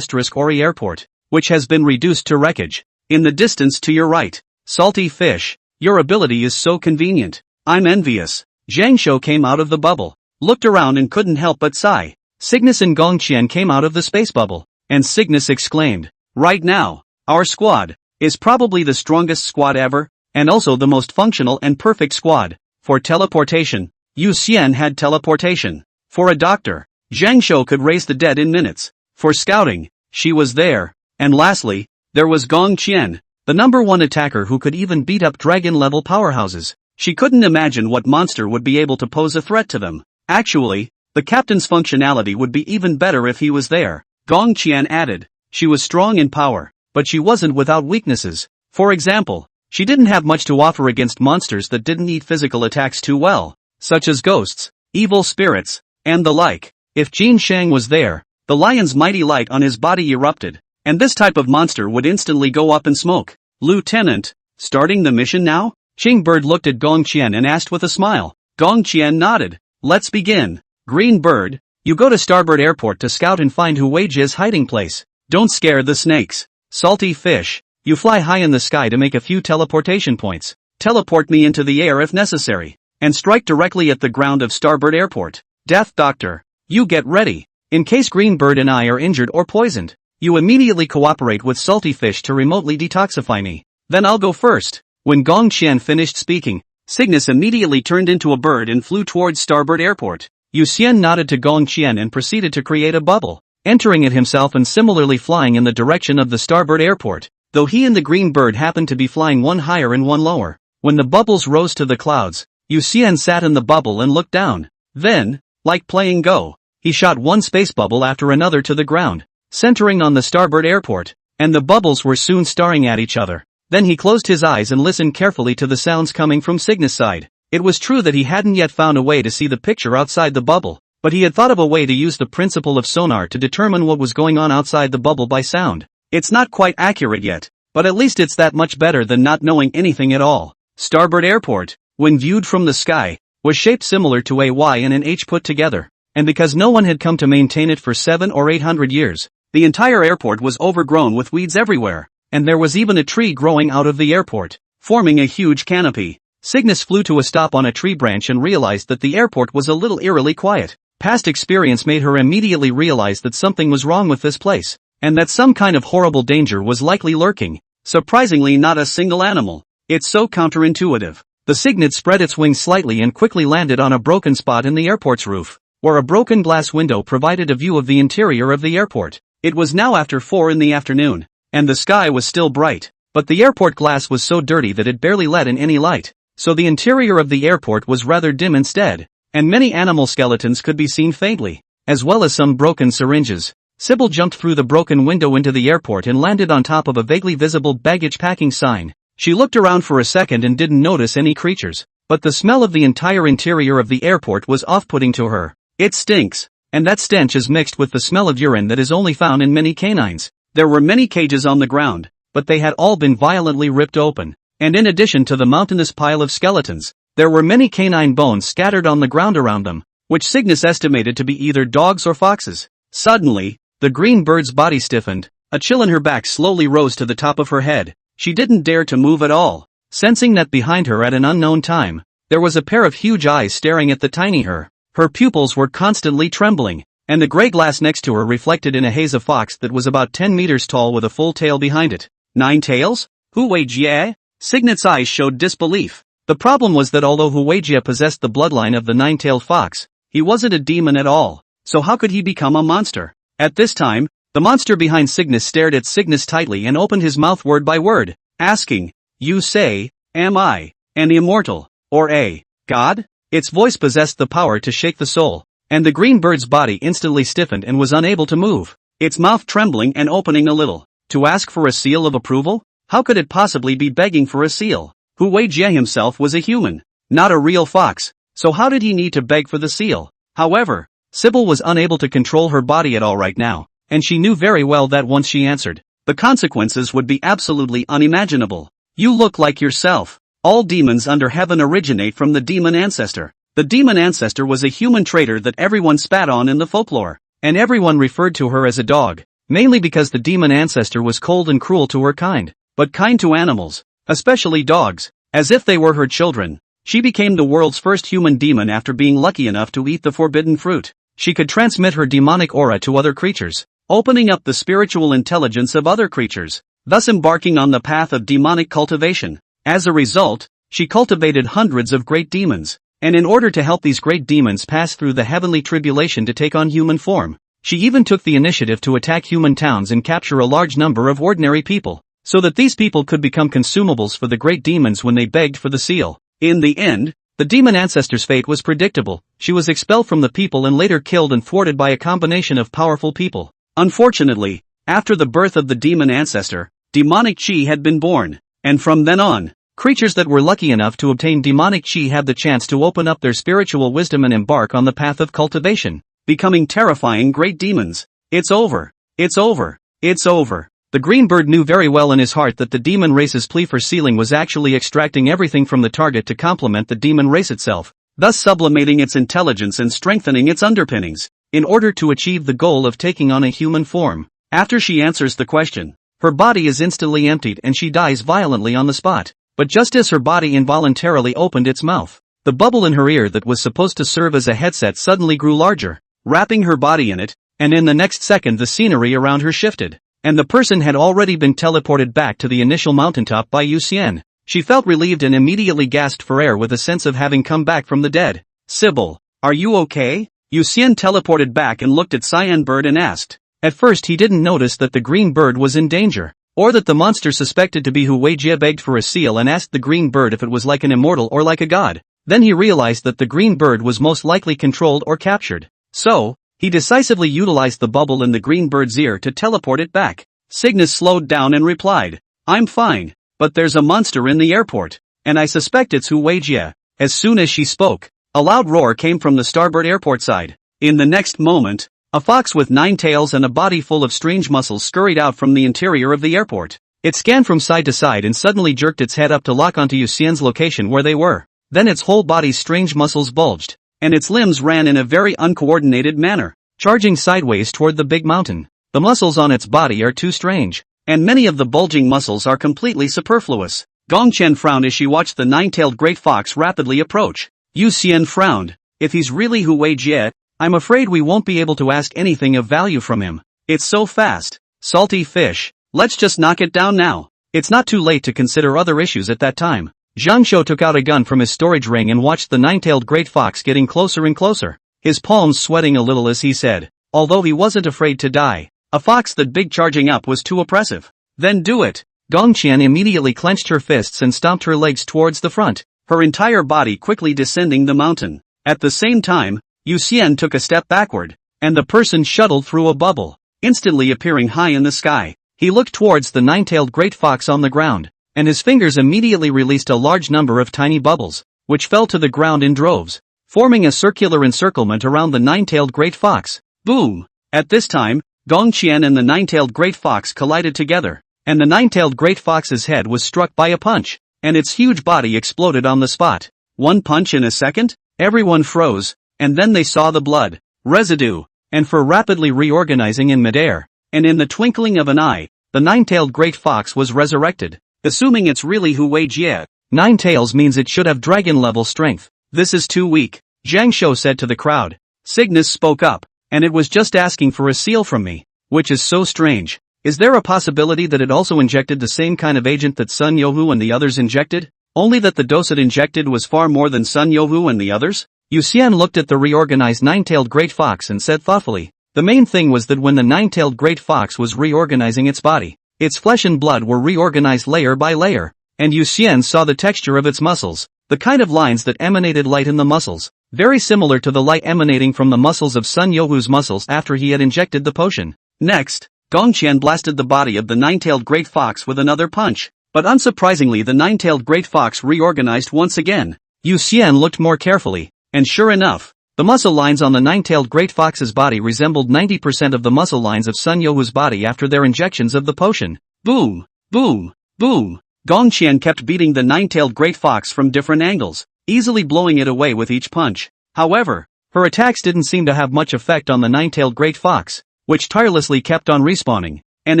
Ori Airport, which has been reduced to wreckage. In the distance to your right, salty fish. Your ability is so convenient. I'm envious. Zhang Shou came out of the bubble, looked around and couldn't help but sigh. Cygnus and Gongqian came out of the space bubble, and Cygnus exclaimed, "Right now, our squad is probably the strongest squad ever, and also the most functional and perfect squad." For teleportation, Yu Xian had teleportation. For a doctor, Zhang Shou could raise the dead in minutes. For scouting, she was there. And lastly, there was Gong Qian, the #1 attacker who could even beat up dragon-level powerhouses. She couldn't imagine what monster would be able to pose a threat to them. Actually, the captain's functionality would be even better if he was there. Gong Qian added, she was strong in power, but she wasn't without weaknesses. For example, she didn't have much to offer against monsters that didn't eat physical attacks too well, such as ghosts, evil spirits, and the like. If Jin Shang was there, the lion's mighty light on his body erupted, and this type of monster would instantly go up in smoke. "Lieutenant, starting the mission now?" Qing Bird looked at Gong Qian and asked with a smile. Gong Qian nodded. "Let's begin. Green Bird, you go to Starboard Airport to scout and find Hu Weijie's hiding place. Don't scare the snakes. Salty Fish, you fly high in the sky to make a few teleportation points. Teleport me into the air if necessary. and strike directly at the ground of Starboard Airport. Death Doctor. You get ready. In case Greenbird and I are injured or poisoned, you immediately cooperate with Salty Fish to remotely detoxify me. Then I'll go first. When Gong Qian finished speaking, Cygnus immediately turned into a bird and flew towards Starboard Airport. Yu Xian nodded to Gong Qian and proceeded to create a bubble, entering it himself and similarly flying in the direction of the Starboard Airport, though he and the green bird happened to be flying one higher and one lower. When the bubbles rose to the clouds, Yu Xian sat in the bubble and looked down. Then, like playing Go, he shot one space bubble after another to the ground, centering on the Starboard Airport, and the bubbles were soon staring at each other. Then he closed his eyes and listened carefully to the sounds coming from Cygnus' side. It was true that he hadn't yet found a way to see the picture outside the bubble, but he had thought of a way to use the principle of sonar to determine what was going on outside the bubble by sound. It's not quite accurate yet, but at least it's that much better than not knowing anything at all. Starboard Airport, when viewed from the sky, was shaped similar to a Y and an H put together, and because no one had come to maintain it for 700 or 800 years, the entire airport was overgrown with weeds everywhere, and there was even a tree growing out of the airport, forming a huge canopy. Cygnus flew to a stop on a tree branch and realized that the airport was a little eerily quiet. Past experience made her immediately realize that something was wrong with this place, and that some kind of horrible danger was likely lurking. Surprisingly, not a single animal. It's so counterintuitive. The cygnet spread its wings slightly and quickly landed on a broken spot in the airport's roof, where a broken glass window provided a view of the interior of the airport. It was now after 4 in the afternoon, and the sky was still bright, but the airport glass was so dirty that it barely let in any light, so the interior of the airport was rather dim instead, and many animal skeletons could be seen faintly, as well as some broken syringes. Sybil jumped through the broken window into the airport and landed on top of a vaguely visible baggage packing sign. She looked around for a second and didn't notice any creatures, but the smell of the entire interior of the airport was off-putting to her. It stinks, and that stench is mixed with the smell of urine that is only found in many canines. There were many cages on the ground, but they had all been violently ripped open, and in addition to the mountainous pile of skeletons, there were many canine bones scattered on the ground around them, which Cygnus estimated to be either dogs or foxes. Suddenly, the green bird's body stiffened, a chill in her back slowly rose to the top of her head. She didn't dare to move at all, sensing that behind her at an unknown time, there was a pair of huge eyes staring at the tiny her. Her pupils were constantly trembling, and the gray glass next to her reflected in a haze of fox that was about 10 meters tall with a full tail behind it. 9 tails? Hu Weijie? Cygnet's eyes showed disbelief. The problem was that although Hu Weijie possessed the bloodline of the 9-tailed fox, he wasn't a demon at all, so how could he become a monster? At this time, the monster behind Cygnus stared at Cygnus tightly and opened his mouth word by word, asking, "You say, am I an immortal, or a god?" Its voice possessed the power to shake the soul, and the green bird's body instantly stiffened and was unable to move, its mouth trembling and opening a little. To ask for a seal of approval? How could it possibly be begging for a seal? Hu Weijie himself was a human, not a real fox, so how did he need to beg for the seal? However, Sybil was unable to control her body at all right now, and she knew very well that once she answered, the consequences would be absolutely unimaginable. You look like yourself. All demons under heaven originate from the demon ancestor. The demon ancestor was a human traitor that everyone spat on in the folklore, and everyone referred to her as a dog, mainly because the demon ancestor was cold and cruel to her kind, but kind to animals, especially dogs, as if they were her children. She became the world's first human demon after being lucky enough to eat the forbidden fruit. She could transmit her demonic aura to other creatures, opening up the spiritual intelligence of other creatures, thus embarking on the path of demonic cultivation. As a result, she cultivated hundreds of great demons, and in order to help these great demons pass through the heavenly tribulation to take on human form, she even took the initiative to attack human towns and capture a large number of ordinary people, so that these people could become consumables for the great demons when they begged for the seal. In the end, the demon ancestor's fate was predictable. She was expelled from the people and later killed and thwarted by a combination of powerful people. Unfortunately, after the birth of the demon ancestor, demonic chi had been born, and from then on, creatures that were lucky enough to obtain demonic chi had the chance to open up their spiritual wisdom and embark on the path of cultivation, becoming terrifying great demons. It's over. It's over. It's over. The green bird knew very well in his heart that the demon race's plea for sealing was actually extracting everything from the target to complement the demon race itself, thus sublimating its intelligence and strengthening its underpinnings, in order to achieve the goal of taking on a human form. After she answers the question, her body is instantly emptied and she dies violently on the spot. But just as her body involuntarily opened its mouth, The bubble in her ear that was supposed to serve as a headset suddenly grew larger, wrapping her body in it, and in the next second the scenery around her shifted. And the person had already been teleported back to the initial mountaintop by Yu Xian. She felt relieved and immediately gasped for air with a sense of having come back from the dead. Sybil, are you okay? Yu Xian teleported back and looked at Cyan Bird and asked. At first he didn't notice that the green bird was in danger, or that the monster suspected to be Hu Weijie begged for a seal and asked the green bird if it was like an immortal or like a god. Then he realized that the green bird was most likely controlled or captured. So, he decisively utilized the bubble in the green bird's ear to teleport it back. Cygnus slowed down and replied, I'm fine, but there's a monster in the airport, and I suspect it's Hu Weijie. As soon as she spoke, a loud roar came from the starboard airport side. In the next moment, a fox with 9 tails and a body full of strange muscles scurried out from the interior of the airport. It scanned from side to side and suddenly jerked its head up to lock onto Yu Xian's location where they were. Then its whole body's strange muscles bulged, and its limbs ran in a very uncoordinated manner, charging sideways toward the big mountain. The muscles on its body are too strange, and many of the bulging muscles are completely superfluous. Gongchen frowned as she watched the 9-tailed great fox rapidly approach. Yu Xian frowned. If he's really Hu Weijie, I'm afraid we won't be able to ask anything of value from him. It's so fast. Salty fish. Let's just knock it down now. It's not too late to consider other issues at that time. Zhang Shou took out a gun from his storage ring and watched the 9-tailed great fox getting closer and closer, his palms sweating a little as he said, although he wasn't afraid to die, a fox that big charging up was too oppressive. Then do it. Gongqian immediately clenched her fists and stomped her legs towards the front, her entire body quickly descending the mountain. At the same time, Yu Xian took a step backward, and the person shuttled through a bubble, instantly appearing high in the sky. He looked towards the 9-tailed great fox on the ground, and his fingers immediately released a large number of tiny bubbles, which fell to the ground in droves, forming a circular encirclement around the 9-tailed great fox. Boom! At this time, Gongqian and the 9-tailed great fox collided together, and the 9-tailed great fox's head was struck by a punch, and its huge body exploded on the spot. One punch in a second? Everyone froze, and then they saw the blood residue, and for rapidly reorganizing in midair, and in the twinkling of an eye, the 9-tailed great fox was resurrected. Assuming it's really Hu Weijie, 9 tails means it should have dragon-level strength. This is too weak, Zhang Shou said to the crowd. Cygnus spoke up, and it was just asking for a seal from me, which is so strange. Is there a possibility that it also injected the same kind of agent that Sun Youhu and the others injected? Only that the dose it injected was far more than Sun Youhu and the others? Yu Xian looked at the reorganized 9-tailed great fox and said thoughtfully, the main thing was that when the 9-tailed great fox was reorganizing its body, its flesh and blood were reorganized layer by layer, and Yu Xian saw the texture of its muscles, the kind of lines that emanated light in the muscles, very similar to the light emanating from the muscles of Sun Youhu's muscles after he had injected the potion. Next, Gongqian blasted the body of the 9-tailed great fox with another punch, but unsurprisingly the 9-tailed great fox reorganized once again. Yu Xian looked more carefully, and sure enough, the muscle lines on the 9-tailed great fox's body resembled 90% of the muscle lines of Sun Youhu's body after their injections of the potion. Boom! Boom! Boom! Gongqian kept beating the 9-tailed great fox from different angles, easily blowing it away with each punch. However, her attacks didn't seem to have much effect on the 9-tailed great fox, which tirelessly kept on respawning, and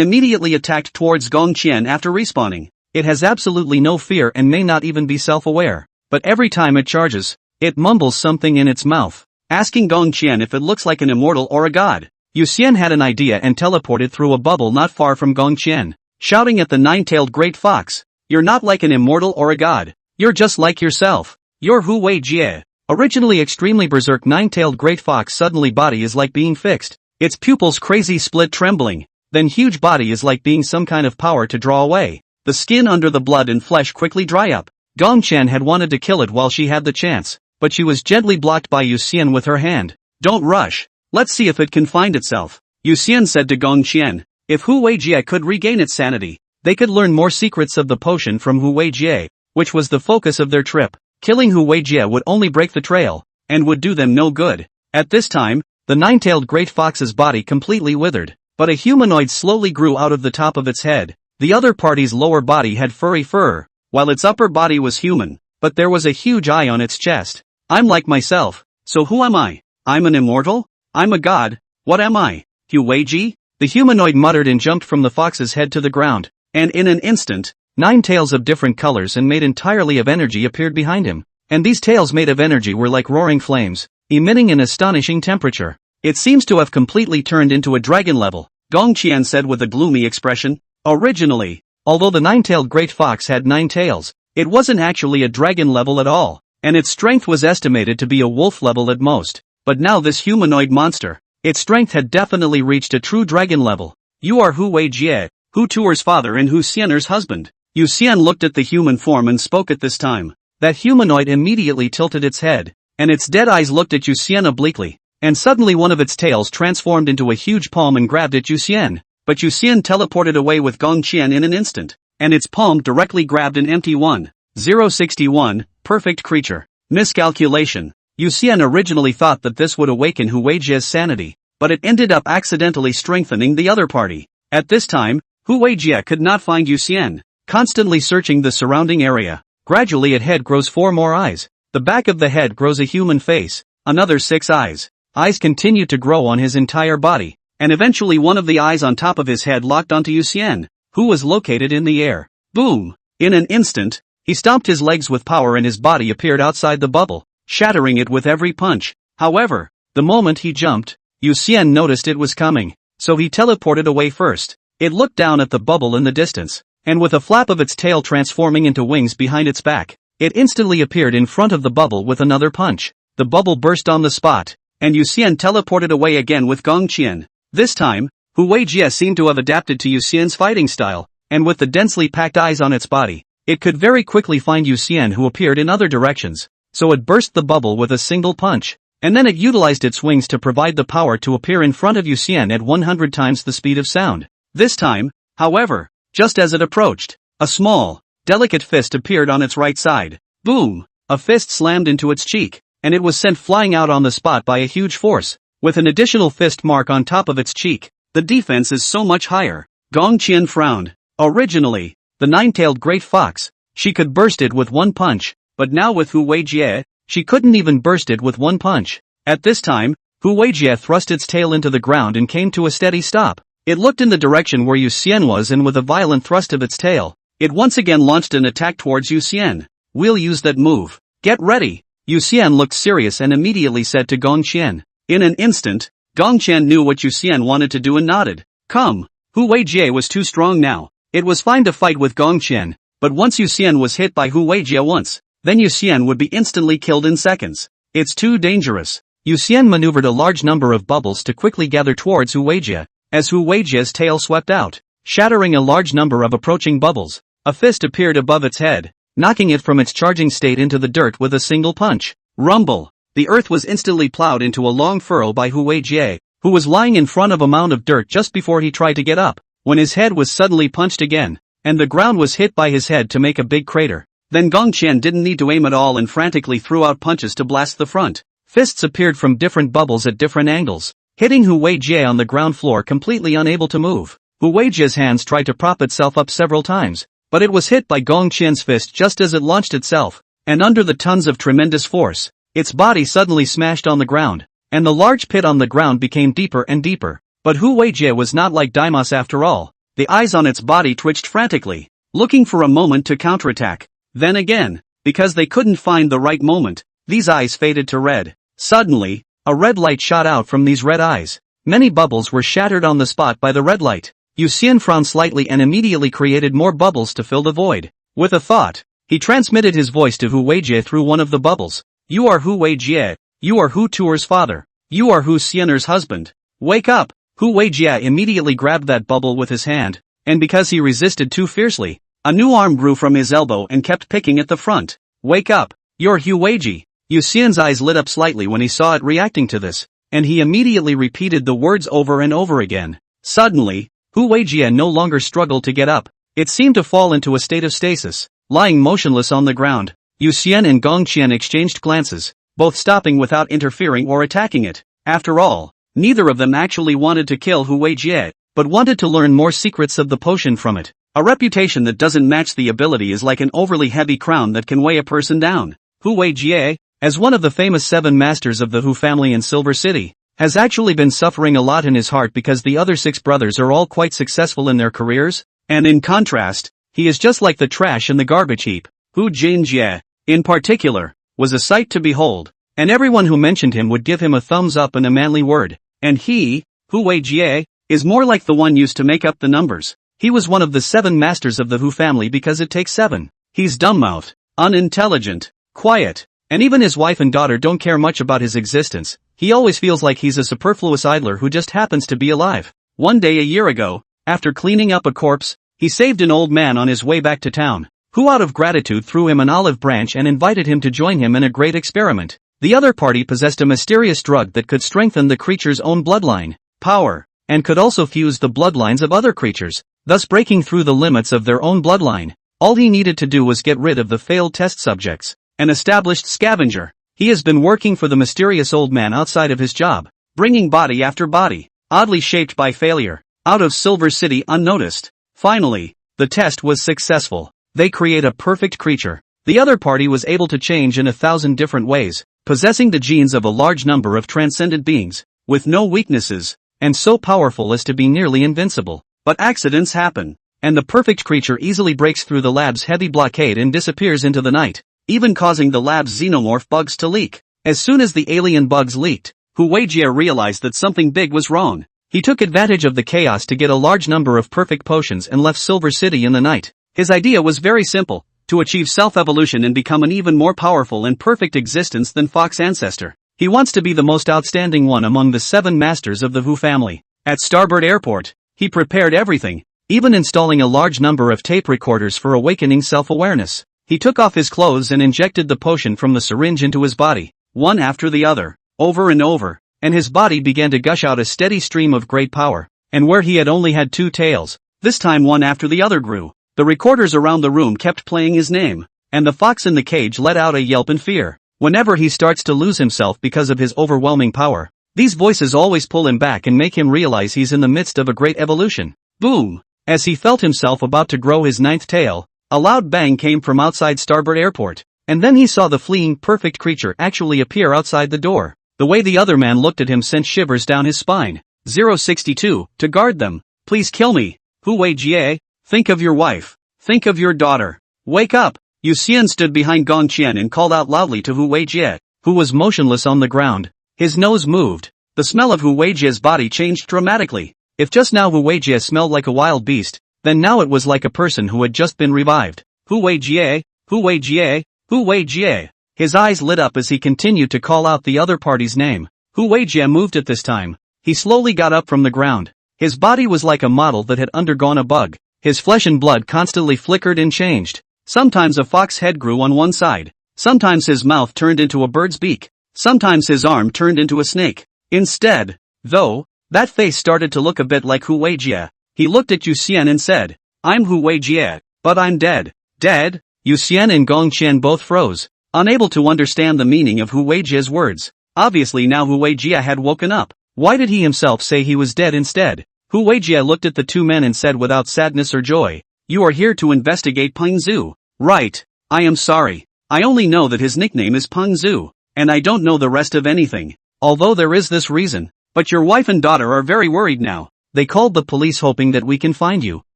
immediately attacked towards Gongqian after respawning. It has absolutely no fear and may not even be self-aware, but every time it charges, it mumbles something in its mouth, asking Gongqian if it looks like an immortal or a god. Yu Xian had an idea and teleported through a bubble not far from Gongqian, shouting at the 9-tailed great fox, "You're not like an immortal or a god. You're just like yourself. You're Hu Weijie." Originally extremely berserk 9-tailed great fox suddenly body is like being fixed, its pupils crazy split trembling, then huge body is like being some kind of power to draw away. The skin under the blood and flesh quickly dry up. Gongqian had wanted to kill it while she had the chance, but she was gently blocked by Yu Xian with her hand. Don't rush. Let's see if it can find itself. Yu Xian said to Gongqian, if Hu Weijie could regain its sanity, they could learn more secrets of the potion from Hu Weijie, which was the focus of their trip. Killing Hu Weijie would only break the trail, and would do them no good. At this time, the 9-tailed great fox's body completely withered, but a humanoid slowly grew out of the top of its head. The other party's lower body had furry fur, while its upper body was human, but there was a huge eye on its chest. I'm like myself, so who am I? I'm an immortal? I'm a god, what am I? Hu Weijie? The humanoid muttered and jumped from the fox's head to the ground, and in an instant, 9 tails of different colors and made entirely of energy appeared behind him. and these tails made of energy were like roaring flames, emitting an astonishing temperature. It seems to have completely turned into a dragon level, Gongqian said with a gloomy expression. Originally, although the nine-tailed great fox had 9 tails, it wasn't actually a dragon level at all, and its strength was estimated to be a wolf level at most. But now this humanoid monster, its strength had definitely reached a true dragon level. You are Hu Weijie, Hu Tuer's father and Hu Xianer's husband. Yu Xian looked at the human form and spoke at this time. That humanoid immediately tilted its head, and its dead eyes looked at Yu Xian obliquely, and suddenly one of its tails transformed into a huge palm and grabbed at Yu Xian. But Yu Xian teleported away with Gongqian in an instant, and its palm directly grabbed an empty one. 061, perfect creature. Miscalculation. Yu Xian originally thought that this would awaken Hu Weijie's sanity, but it ended up accidentally strengthening the other party. At this time, Hu Weijie could not find Yu Xian, constantly searching the surrounding area. Gradually its head grows 4 more eyes. The back of the head grows a human face, another 6 eyes. Eyes continue to grow on his entire body, and eventually one of the eyes on top of his head locked onto Yu Xian, who was located in the air. Boom! In an instant, he stomped his legs with power and his body appeared outside the bubble, shattering it with every punch. However, the moment he jumped, Yu Xian noticed it was coming, so he teleported away first. It looked down at the bubble in the distance, and with a flap of its tail transforming into wings behind its back, it instantly appeared in front of the bubble with another punch. The bubble burst on the spot, and Yu Xian teleported away again with Gongqian. This time, Hu Weijie seemed to have adapted to Yu Xian's fighting style, and with the densely packed eyes on its body, it could very quickly find Yu Xian who appeared in other directions. So it burst the bubble with a single punch, and then it utilized its wings to provide the power to appear in front of Yu Xian at 100 times the speed of sound. This time, however, just as it approached, a small, delicate fist appeared on its right side. Boom! A fist slammed into its cheek, and it was sent flying out on the spot by a huge force, with an additional fist mark on top of its cheek. The defense is so much higher. Gongqian frowned. Originally, the 9-tailed great fox, she could burst it with one punch, but now with Hu Weijie, she couldn't even burst it with one punch. At this time, Hu Weijie thrust its tail into the ground and came to a steady stop. It looked in the direction where Yu Xian was and with a violent thrust of its tail, it once again launched an attack towards Yu Xian. We'll use that move. Get ready. Yu Xian looked serious and immediately said to Gongqian. In an instant, Gongqian knew what Yu Xian wanted to do and nodded. Come. Hu Weijie was too strong now. It was fine to fight with Gongqian, but once Yu Xian was hit by Hu Weijie once, then Yu Xian would be instantly killed in seconds. It's too dangerous. Yu Xian maneuvered a large number of bubbles to quickly gather towards Hu Weijie, as Hu Weijie's tail swept out, shattering a large number of approaching bubbles. A fist appeared above its head, knocking it from its charging state into the dirt with a single punch. Rumble! The earth was instantly plowed into a long furrow by Hu Weijie, who was lying in front of a mound of dirt just before he tried to get up, when his head was suddenly punched again, and the ground was hit by his head to make a big crater. Then Gongqian didn't need to aim at all and frantically threw out punches to blast the front. Fists appeared from different bubbles at different angles, hitting Hu Weijie on the ground floor completely unable to move. Hu Weijie's hands tried to prop itself up several times, but it was hit by Gongqian's fist just as it launched itself, and under the tons of tremendous force, its body suddenly smashed on the ground, and the large pit on the ground became deeper and deeper. But Hu Weijie was not like Daimos after all. The eyes on its body twitched frantically, looking for a moment to counterattack. Then again, because they couldn't find the right moment, these eyes faded to red. Suddenly, a red light shot out from these red eyes. Many bubbles were shattered on the spot by the red light. Yu Xian frowned slightly and immediately created more bubbles to fill the void. With a thought, he transmitted his voice to Hu Weijie through one of the bubbles. You are Hu Weijie. You are Hu Tuer's father. You are Hu Xianer's husband. Wake up! Hu Weijie immediately grabbed that bubble with his hand, and because he resisted too fiercely, a new arm grew from his elbow and kept picking at the front. Wake up! You're Hu Weijie! Yu Xian's eyes lit up slightly when he saw it reacting to this, and he immediately repeated the words over and over again. Suddenly, Hu Weijie no longer struggled to get up. It seemed to fall into a state of stasis, lying motionless on the ground. Yu Xian and Gongqian exchanged glances, both stopping without interfering or attacking it. After all, neither of them actually wanted to kill Hu Weijie, but wanted to learn more secrets of the potion from it. A reputation that doesn't match the ability is like an overly heavy crown that can weigh a person down. Hu Weijie, as one of the famous 7 masters of the Hu family in Silver City, has actually been suffering a lot in his heart because the other 6 brothers are all quite successful in their careers, and in contrast, he is just like the trash in the garbage heap. Hu Jinjie, in particular, was a sight to behold, and everyone who mentioned him would give him a thumbs up and a manly word. And he, Hu Weijie, is more like the one used to make up the numbers. He was one of the 7 masters of the Hu family because it takes 7. He's dumb-mouthed, unintelligent, quiet, and even his wife and daughter don't care much about his existence. He always feels like he's a superfluous idler who just happens to be alive. One day a year ago, after cleaning up a corpse, he saved an old man on his way back to town, who out of gratitude threw him an olive branch and invited him to join him in a great experiment. The other party possessed a mysterious drug that could strengthen the creature's own bloodline, power, and could also fuse the bloodlines of other creatures, thus breaking through the limits of their own bloodline. All he needed to do was get rid of the failed test subjects, an established scavenger. He has been working for the mysterious old man outside of his job, bringing body after body, oddly shaped by failure, out of Silver City unnoticed. Finally, the test was successful. They create a perfect creature. The other party was able to change in 1,000 different ways, possessing the genes of a large number of transcendent beings, with no weaknesses, and so powerful as to be nearly invincible. But accidents happen, and the perfect creature easily breaks through the lab's heavy blockade and disappears into the night, even causing the lab's xenomorph bugs to leak. As soon as the alien bugs leaked, Hu Weijie realized that something big was wrong. He took advantage of the chaos to get a large number of perfect potions and left Silver City in the night. His idea was very simple, to achieve self-evolution and become an even more powerful and perfect existence than Fox ancestor. He wants to be the most outstanding one among the 7 masters of the Hu family. At Starboard Airport, he prepared everything, even installing a large number of tape recorders for awakening self-awareness. He took off his clothes and injected the potion from the syringe into his body, one after the other, over and over, and his body began to gush out a steady stream of great power. And where he had only had 2 tails, this time one after the other grew. The recorders around the room kept playing his name, and the fox in the cage let out a yelp in fear. Whenever he starts to lose himself because of his overwhelming power, these voices always pull him back and make him realize he's in the midst of a great evolution. Boom! As he felt himself about to grow his 9th tail, a loud bang came from outside Starboard Airport, and then he saw the fleeing perfect creature actually appear outside the door. The way the other man looked at him sent shivers down his spine. 062, to guard them. Please kill me. Hu Weijie, think of your wife. Think of your daughter. Wake up. Yu Xian stood behind Gong Qian and called out loudly to Hu Weijie, who was motionless on the ground. His nose moved. The smell of Hu Weijie's body changed dramatically. If just now Hu Weijie smelled like a wild beast, then now it was like a person who had just been revived. Hu Weijie, Hu Weijie, Hu Weijie. His eyes lit up as he continued to call out the other party's name. Hu Weijie moved at this time. He slowly got up from the ground. His body was like a model that had undergone a bug. His flesh and blood constantly flickered and changed. Sometimes a fox head grew on one side. Sometimes his mouth turned into a bird's beak. Sometimes his arm turned into a snake. Instead, though, that face started to look a bit like Hu Weijie. He looked at Yu Xian and said, I'm Hu Weijie, but I'm dead. Dead? Yu Xian and Gong Qian both froze, unable to understand the meaning of Hu Weijie's words. Obviously now Hu Weijie had woken up. Why did he himself say he was dead instead? Hu Weijie looked at the 2 men and said without sadness or joy, You are here to investigate Peng Zhu. Right. I am sorry. I only know that his nickname is Peng Zhu, and I don't know the rest of anything. Although there is this reason. But your wife and daughter are very worried now. They called the police hoping that we can find you.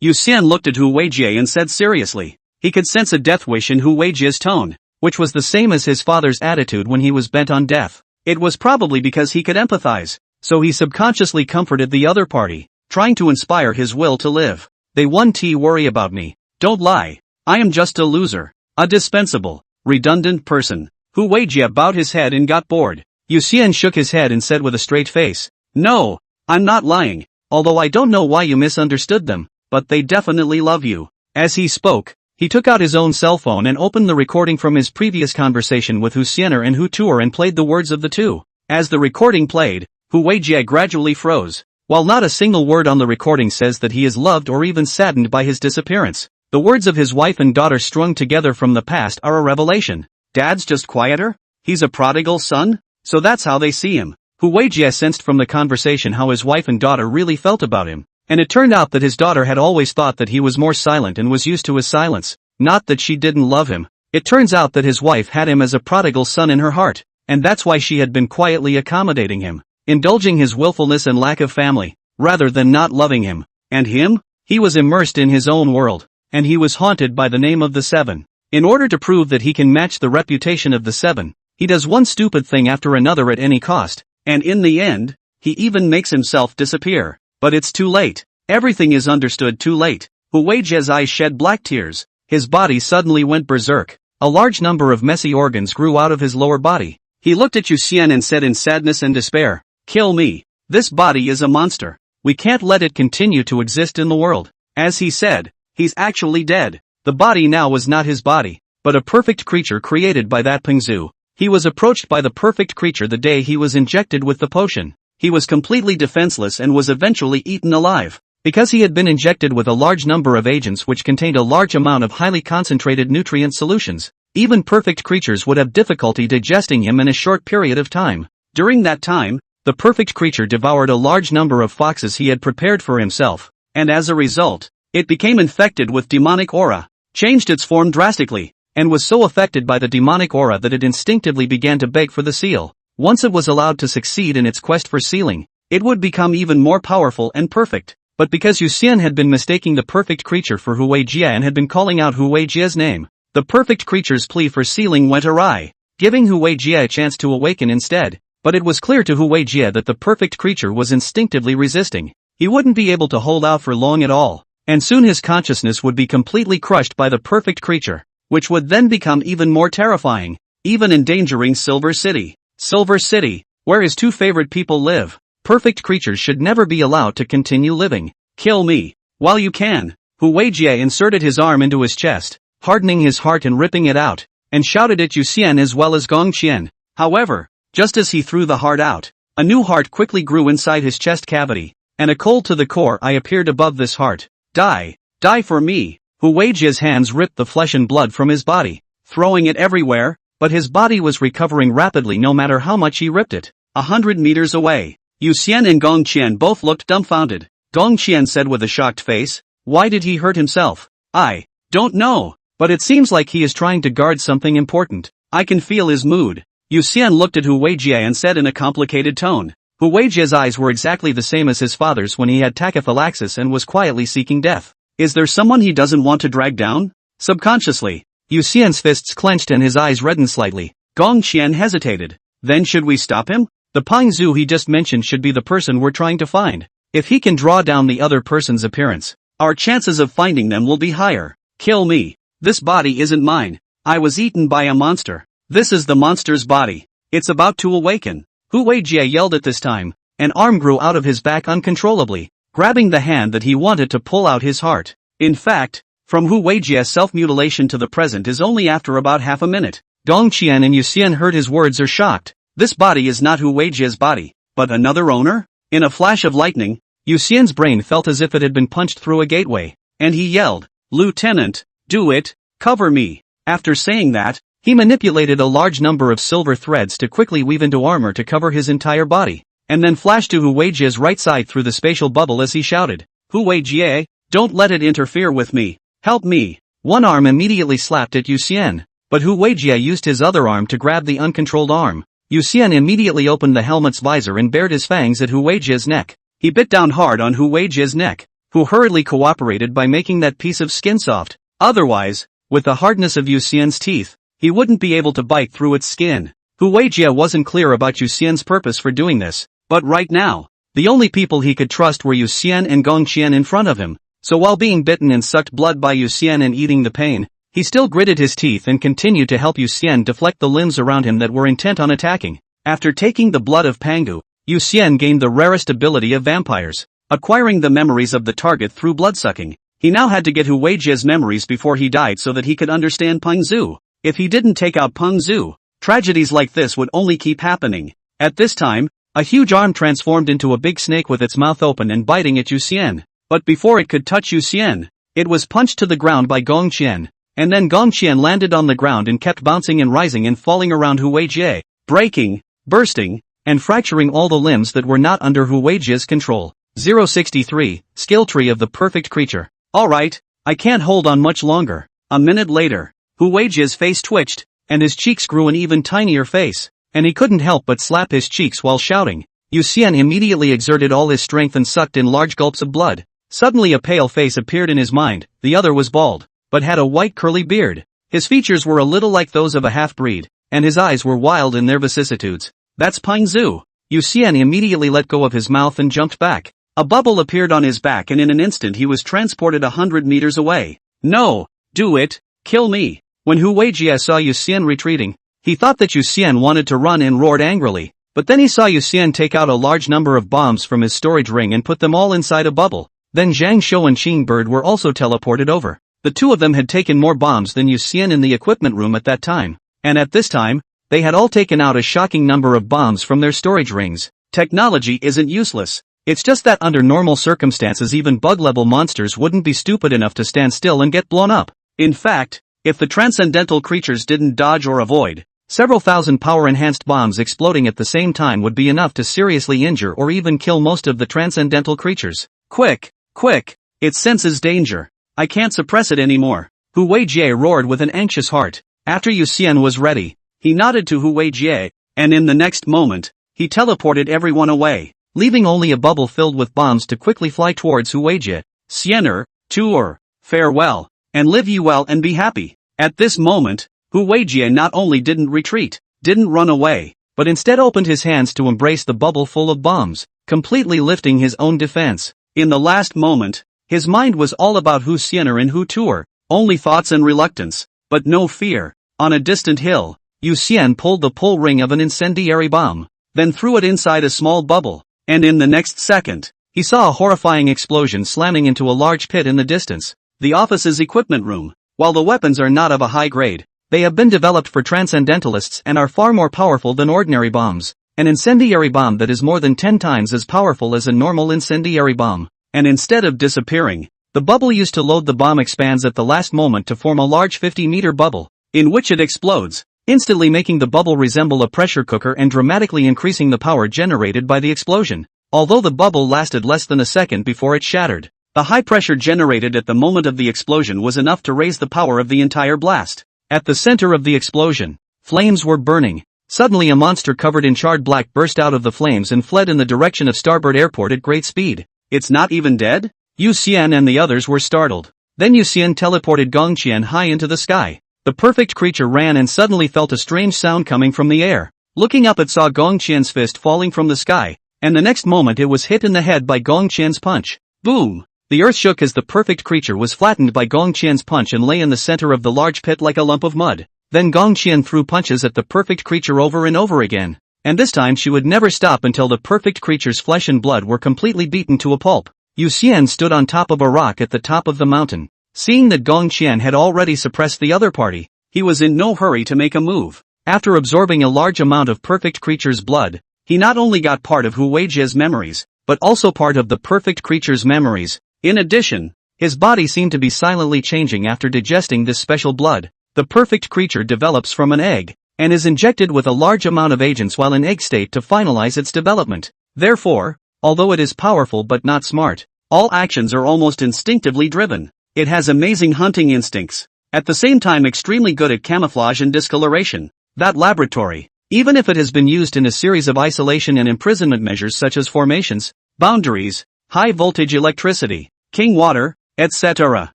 Yu Xian looked at Hu Weijie and said seriously. He could sense a death wish in Hu Weijie's tone, which was the same as his father's attitude when he was bent on death. It was probably because he could empathize, so he subconsciously comforted the other party, trying to inspire his will to live. They won't worry about me. Don't lie. I am just a loser. A dispensable, redundant person. Hu Weijie bowed his head and got bored. Yu Xian shook his head and said with a straight face, No, I'm not lying, although I don't know why you misunderstood them, but they definitely love you. As he spoke, he took out his own cell phone and opened the recording from his previous conversation with Hu Xianer and Hu Tuer and played the words of the 2. As the recording played, Hu Weijie gradually froze. While not a single word on the recording says that he is loved or even saddened by his disappearance, the words of his wife and daughter strung together from the past are a revelation. Dad's just quieter? He's a prodigal son? So that's how they see him. Hu Weijie sensed from the conversation how his wife and daughter really felt about him, and it turned out that his daughter had always thought that he was more silent and was used to his silence, not that she didn't love him. It turns out that his wife had him as a prodigal son in her heart, and that's why she had been quietly accommodating him, indulging his willfulness and lack of family, rather than not loving him. And him? He was immersed in his own world, and he was haunted by the name of the 7. In order to prove that he can match the reputation of the seven, he does one stupid thing after another at any cost, and in the end, he even makes himself disappear. But it's too late. Everything is understood too late. Hu Weijie's eyes shed black tears. His body suddenly went berserk. A large number of messy organs grew out of his lower body. He looked at Yu Xian and said in sadness and despair, "Kill me. This body is a monster. We can't let it continue to exist in the world." As he said, he's actually dead. The body now was not his body, but a perfect creature created by that Pengzu. He was approached by the perfect creature the day he was injected with the potion. He was completely defenseless and was eventually eaten alive. Because he had been injected with a large number of agents which contained a large amount of highly concentrated nutrient solutions, even perfect creatures would have difficulty digesting him in a short period of time. During that time, the perfect creature devoured a large number of foxes he had prepared for himself, and as a result, it became infected with demonic aura, changed its form drastically, and was so affected by the demonic aura that it instinctively began to beg for the seal. Once it was allowed to succeed in its quest for sealing, it would become even more powerful and perfect. But because Yu Xian had been mistaking the perfect creature for Hu Weijie and had been calling out Hu Weijie's name, the perfect creature's plea for sealing went awry, giving Hu Weijie a chance to awaken instead. But it was clear to Hu Weijie that the perfect creature was instinctively resisting. He wouldn't be able to hold out for long at all, and soon his consciousness would be completely crushed by the perfect creature, which would then become even more terrifying, even endangering Silver City. Silver City, where his two favorite people live. Perfect creatures should never be allowed to continue living. Kill me, while you can. Hu Weijie inserted his arm into his chest, hardening his heart and ripping it out, and shouted at Yu Xian as well as Gong Qian. However, just as he threw the heart out, a new heart quickly grew inside his chest cavity, and a cold to the core eye appeared above this heart. Die, die for me. Hu Weijie's hands ripped the flesh and blood from his body, throwing it everywhere, but his body was recovering rapidly no matter how much he ripped it. 100 meters away, Yu Xian and Gong Qian both looked dumbfounded. Gong Qian said with a shocked face, "Why did he hurt himself?" "I don't know, but it seems like he is trying to guard something important. I can feel his mood." Yu Xian looked at Hu Weijie and said in a complicated tone. Hu Weijie's eyes were exactly the same as his father's when he had tachyphylaxis and was quietly seeking death. Is there someone he doesn't want to drag down? Subconsciously, Yu Xian's fists clenched and his eyes reddened slightly. Gong Qian hesitated. Then should we stop him? The Pengzu he just mentioned should be the person we're trying to find. If he can draw down the other person's appearance, our chances of finding them will be higher. Kill me. This body isn't mine. I was eaten by a monster. This is the monster's body. It's about to awaken. Hu Weijie yelled at this time. An arm grew out of his back uncontrollably, grabbing the hand that he wanted to pull out his heart. In fact, from Hu Weijie's self-mutilation to the present is only after about half a minute. Gong Qian and Yu Xian heard his words are shocked. This body is not Hu Weijie's body, but another owner? In a flash of lightning, Yu Xian's brain felt as if it had been punched through a gateway, and he yelled, "Lieutenant, do it, cover me." After saying that, he manipulated a large number of silver threads to quickly weave into armor to cover his entire body, and then flashed to Hu Weijie's right side through the spatial bubble as he shouted, "Hu Weijie, don't let it interfere with me, help me." One arm immediately slapped at Yu Xian, but Hu Weijie used his other arm to grab the uncontrolled arm. Yu Xian immediately opened the helmet's visor and bared his fangs at Hu Weijie's neck. He bit down hard on Hu Weijie's neck, who hurriedly cooperated by making that piece of skin soft. Otherwise, with the hardness of Yu Xian's teeth, he wouldn't be able to bite through its skin. Hu Weijie wasn't clear about Yu Xian's purpose for doing this, but right now, the only people he could trust were Yu Xian and Gong Qian in front of him. So while being bitten and sucked blood by Yu Xian and eating the pain, he still gritted his teeth and continued to help Yu Xian deflect the limbs around him that were intent on attacking. After taking the blood of Pangu, Yu Xian gained the rarest ability of vampires, acquiring the memories of the target through bloodsucking. He now had to get Hu Weijie's memories before he died so that he could understand Pengzu. If he didn't take out Pengzu, tragedies like this would only keep happening. At this time, a huge arm transformed into a big snake with its mouth open and biting at Yu Xian. But before it could touch Yu Xian, it was punched to the ground by Gong Qian. And then Gong Qian landed on the ground and kept bouncing and rising and falling around Hu Weijie, breaking, bursting, and fracturing all the limbs that were not under Hu Weijie's control. 063, Skill Tree of the Perfect Creature. Alright, I can't hold on much longer. A minute later, Hu Weijie's face twitched, and his cheeks grew an even tinier face, and he couldn't help but slap his cheeks while shouting. Yu Xian immediately exerted all his strength and sucked in large gulps of blood. Suddenly a pale face appeared in his mind. The other was bald, but had a white curly beard. His features were a little like those of a half-breed, and his eyes were wild in their vicissitudes. "That's Pine Zhu." Yu Xian immediately let go of his mouth and jumped back. A bubble appeared on his back and in an instant he was transported 100 meters away. "No! Do it! Kill me!" When Hu Weijie saw Yu Xian retreating, he thought that Yu Xian wanted to run and roared angrily, but then he saw Yu Xian take out a large number of bombs from his storage ring and put them all inside a bubble. Then Zhang Shou and Qing Bird were also teleported over. The two of them had taken more bombs than Yu Xian in the equipment room at that time, and at this time, they had all taken out a shocking number of bombs from their storage rings. Technology isn't useless. It's just that under normal circumstances even bug-level monsters wouldn't be stupid enough to stand still and get blown up. In fact, if the transcendental creatures didn't dodge or avoid, several thousand power-enhanced bombs exploding at the same time would be enough to seriously injure or even kill most of the transcendental creatures. "Quick! Quick! It senses danger. I can't suppress it anymore." Hu Weijie roared with an anxious heart. After Yu Xian was ready, he nodded to Hu Weijie, and in the next moment, he teleported everyone away, leaving only a bubble filled with bombs to quickly fly towards Hu Weijie. "Xiener, Tuer, farewell, and live ye well and be happy." At this moment, Hu Weijie not only didn't retreat, didn't run away, but instead opened his hands to embrace the bubble full of bombs, completely lifting his own defense. In the last moment, his mind was all about Hu Xiener and Hu Tuer, only thoughts and reluctance, but no fear. On a distant hill, Yu Xian pulled the pull ring of an incendiary bomb, then threw it inside a small bubble, and in the next second, he saw a horrifying explosion slamming into a large pit in the distance. The office's equipment room. While the weapons are not of a high grade, they have been developed for transcendentalists and are far more powerful than ordinary bombs. An incendiary bomb that is more than 10 times as powerful as a normal incendiary bomb. And instead of disappearing, the bubble used to load the bomb expands at the last moment to form a large 50-meter bubble, in which it explodes, instantly making the bubble resemble a pressure cooker and dramatically increasing the power generated by the explosion. Although the bubble lasted less than a second before it shattered, the high pressure generated at the moment of the explosion was enough to raise the power of the entire blast. At the center of the explosion, flames were burning. Suddenly a monster covered in charred black burst out of the flames and fled in the direction of Starboard Airport at great speed. "It's not even dead?" Yu Xian and the others were startled. Then Yu Xian teleported Gongqian high into the sky. The perfect creature ran and suddenly felt a strange sound coming from the air. Looking up it saw Gongqian's fist falling from the sky, and the next moment it was hit in the head by Gongqian's punch. Boom! The earth shook as the perfect creature was flattened by Gongqian's punch and lay in the center of the large pit like a lump of mud. Then Gongqian threw punches at the perfect creature over and over again, and this time she would never stop until the perfect creature's flesh and blood were completely beaten to a pulp. Yu Xian stood on top of a rock at the top of the mountain. Seeing that Gongqian had already suppressed the other party, he was in no hurry to make a move. After absorbing a large amount of perfect creature's blood, he not only got part of Hu Weijie's memories, but also part of the perfect creature's memories. In addition, his body seemed to be silently changing after digesting this special blood. The perfect creature develops from an egg, and is injected with a large amount of agents while in egg state to finalize its development. Therefore, although it is powerful but not smart, all actions are almost instinctively driven. It has amazing hunting instincts, at the same time extremely good at camouflage and discoloration. That laboratory, even if it has been used in a series of isolation and imprisonment measures such as formations, boundaries, high voltage electricity, king water, etc.,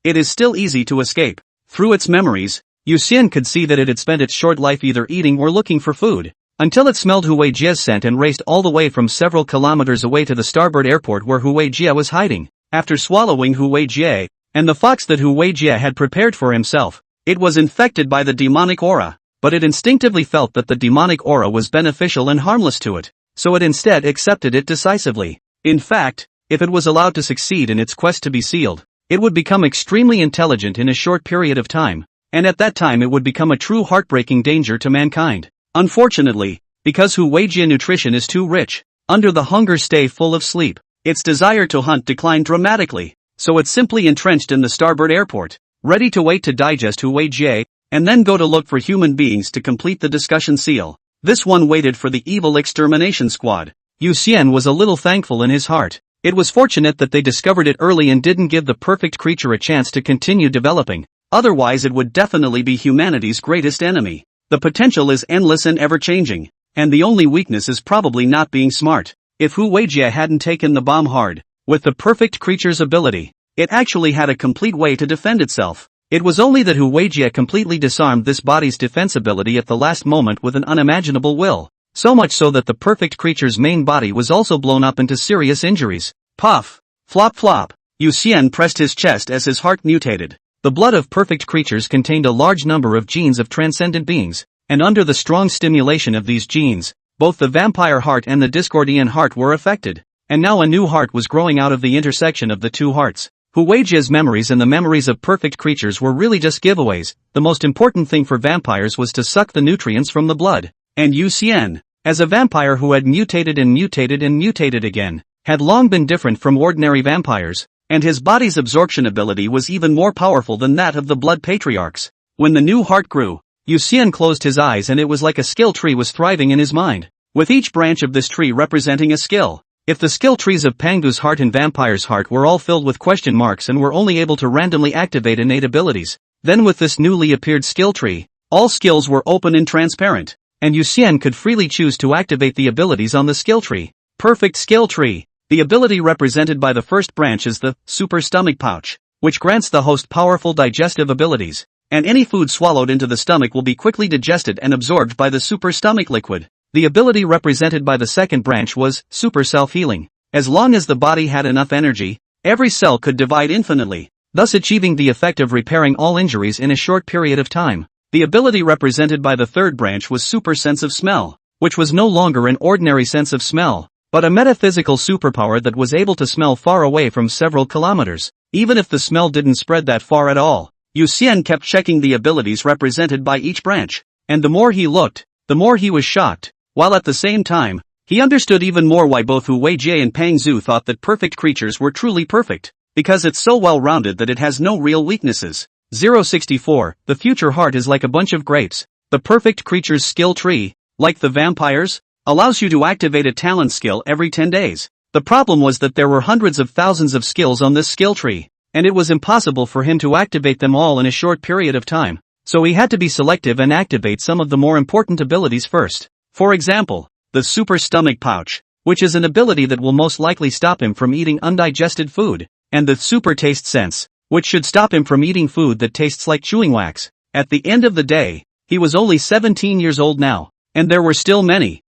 it is still easy to escape. Through its memories, Yu Xian could see that it had spent its short life either eating or looking for food, until it smelled Hu Weijie's scent and raced all the way from several kilometers away to the Starboard Airport where Hu Weijie was hiding. After swallowing Hu Weijie, and the fox that Hu Weijie had prepared for himself, it was infected by the demonic aura, but it instinctively felt that the demonic aura was beneficial and harmless to it, so it instead accepted it decisively. In fact, if it was allowed to succeed in its quest to be sealed, it would become extremely intelligent in a short period of time, and at that time it would become a true heartbreaking danger to mankind. Unfortunately, because Hu Weijie nutrition is too rich, under the hunger stay full of sleep, its desire to hunt declined dramatically, so it simply entrenched in the Starboard Airport, ready to wait to digest Hu Weijie, and then go to look for human beings to complete the discussion seal. This one waited for the evil extermination squad. Yu Xian was a little thankful in his heart. It was fortunate that they discovered it early and didn't give the perfect creature a chance to continue developing, otherwise it would definitely be humanity's greatest enemy. The potential is endless and ever-changing, and the only weakness is probably not being smart. If Hu Weijie hadn't taken the bomb hard, with the perfect creature's ability, it actually had a complete way to defend itself. It was only that Hu Weijie completely disarmed this body's defense ability at the last moment with an unimaginable will. So much so that the perfect creature's main body was also blown up into serious injuries. Puff! Flop flop! Yu Xian pressed his chest as his heart mutated. The blood of perfect creatures contained a large number of genes of transcendent beings, and under the strong stimulation of these genes, both the vampire heart and the Discordian heart were affected. And now a new heart was growing out of the intersection of the two hearts. Hu Weijie's memories and the memories of perfect creatures were really just giveaways. The most important thing for vampires was to suck the nutrients from the blood. And Yu Xian, as a vampire who had mutated and mutated and mutated again, had long been different from ordinary vampires, and his body's absorption ability was even more powerful than that of the blood patriarchs. When the new heart grew, Yu Xian closed his eyes and it was like a skill tree was thriving in his mind, with each branch of this tree representing a skill. If the skill trees of Pangu's heart and Vampire's heart were all filled with question marks and were only able to randomly activate innate abilities, then with this newly appeared skill tree, all skills were open and transparent, and Yu Xian could freely choose to activate the abilities on the skill tree. Perfect skill tree. The ability represented by the first branch is the super stomach pouch, which grants the host powerful digestive abilities, and any food swallowed into the stomach will be quickly digested and absorbed by the super stomach liquid. The ability represented by the second branch was super self-healing. As long as the body had enough energy, every cell could divide infinitely, thus achieving the effect of repairing all injuries in a short period of time. The ability represented by the third branch was super sense of smell, which was no longer an ordinary sense of smell, but a metaphysical superpower that was able to smell far away from several kilometers, even if the smell didn't spread that far at all. Yu Xian kept checking the abilities represented by each branch, and the more he looked, the more he was shocked, while at the same time, he understood even more why both Hu Weijie and Pang Zhu thought that perfect creatures were truly perfect, because it's so well-rounded that it has no real weaknesses. 064, the future heart is like a bunch of grapes. The perfect creature's skill tree, like the vampires, allows you to activate a talent skill every 10 days. The problem was that there were hundreds of thousands of skills on this skill tree, and it was impossible for him to activate them all in a short period of time, so he had to be selective and activate some of the more important abilities first. For example, the super stomach pouch, which is an ability that will most likely stop him from eating undigested food, and the super taste sense, which should stop him from eating food that tastes like chewing wax. At the end of the day, he was only 17 years old now, and there were still many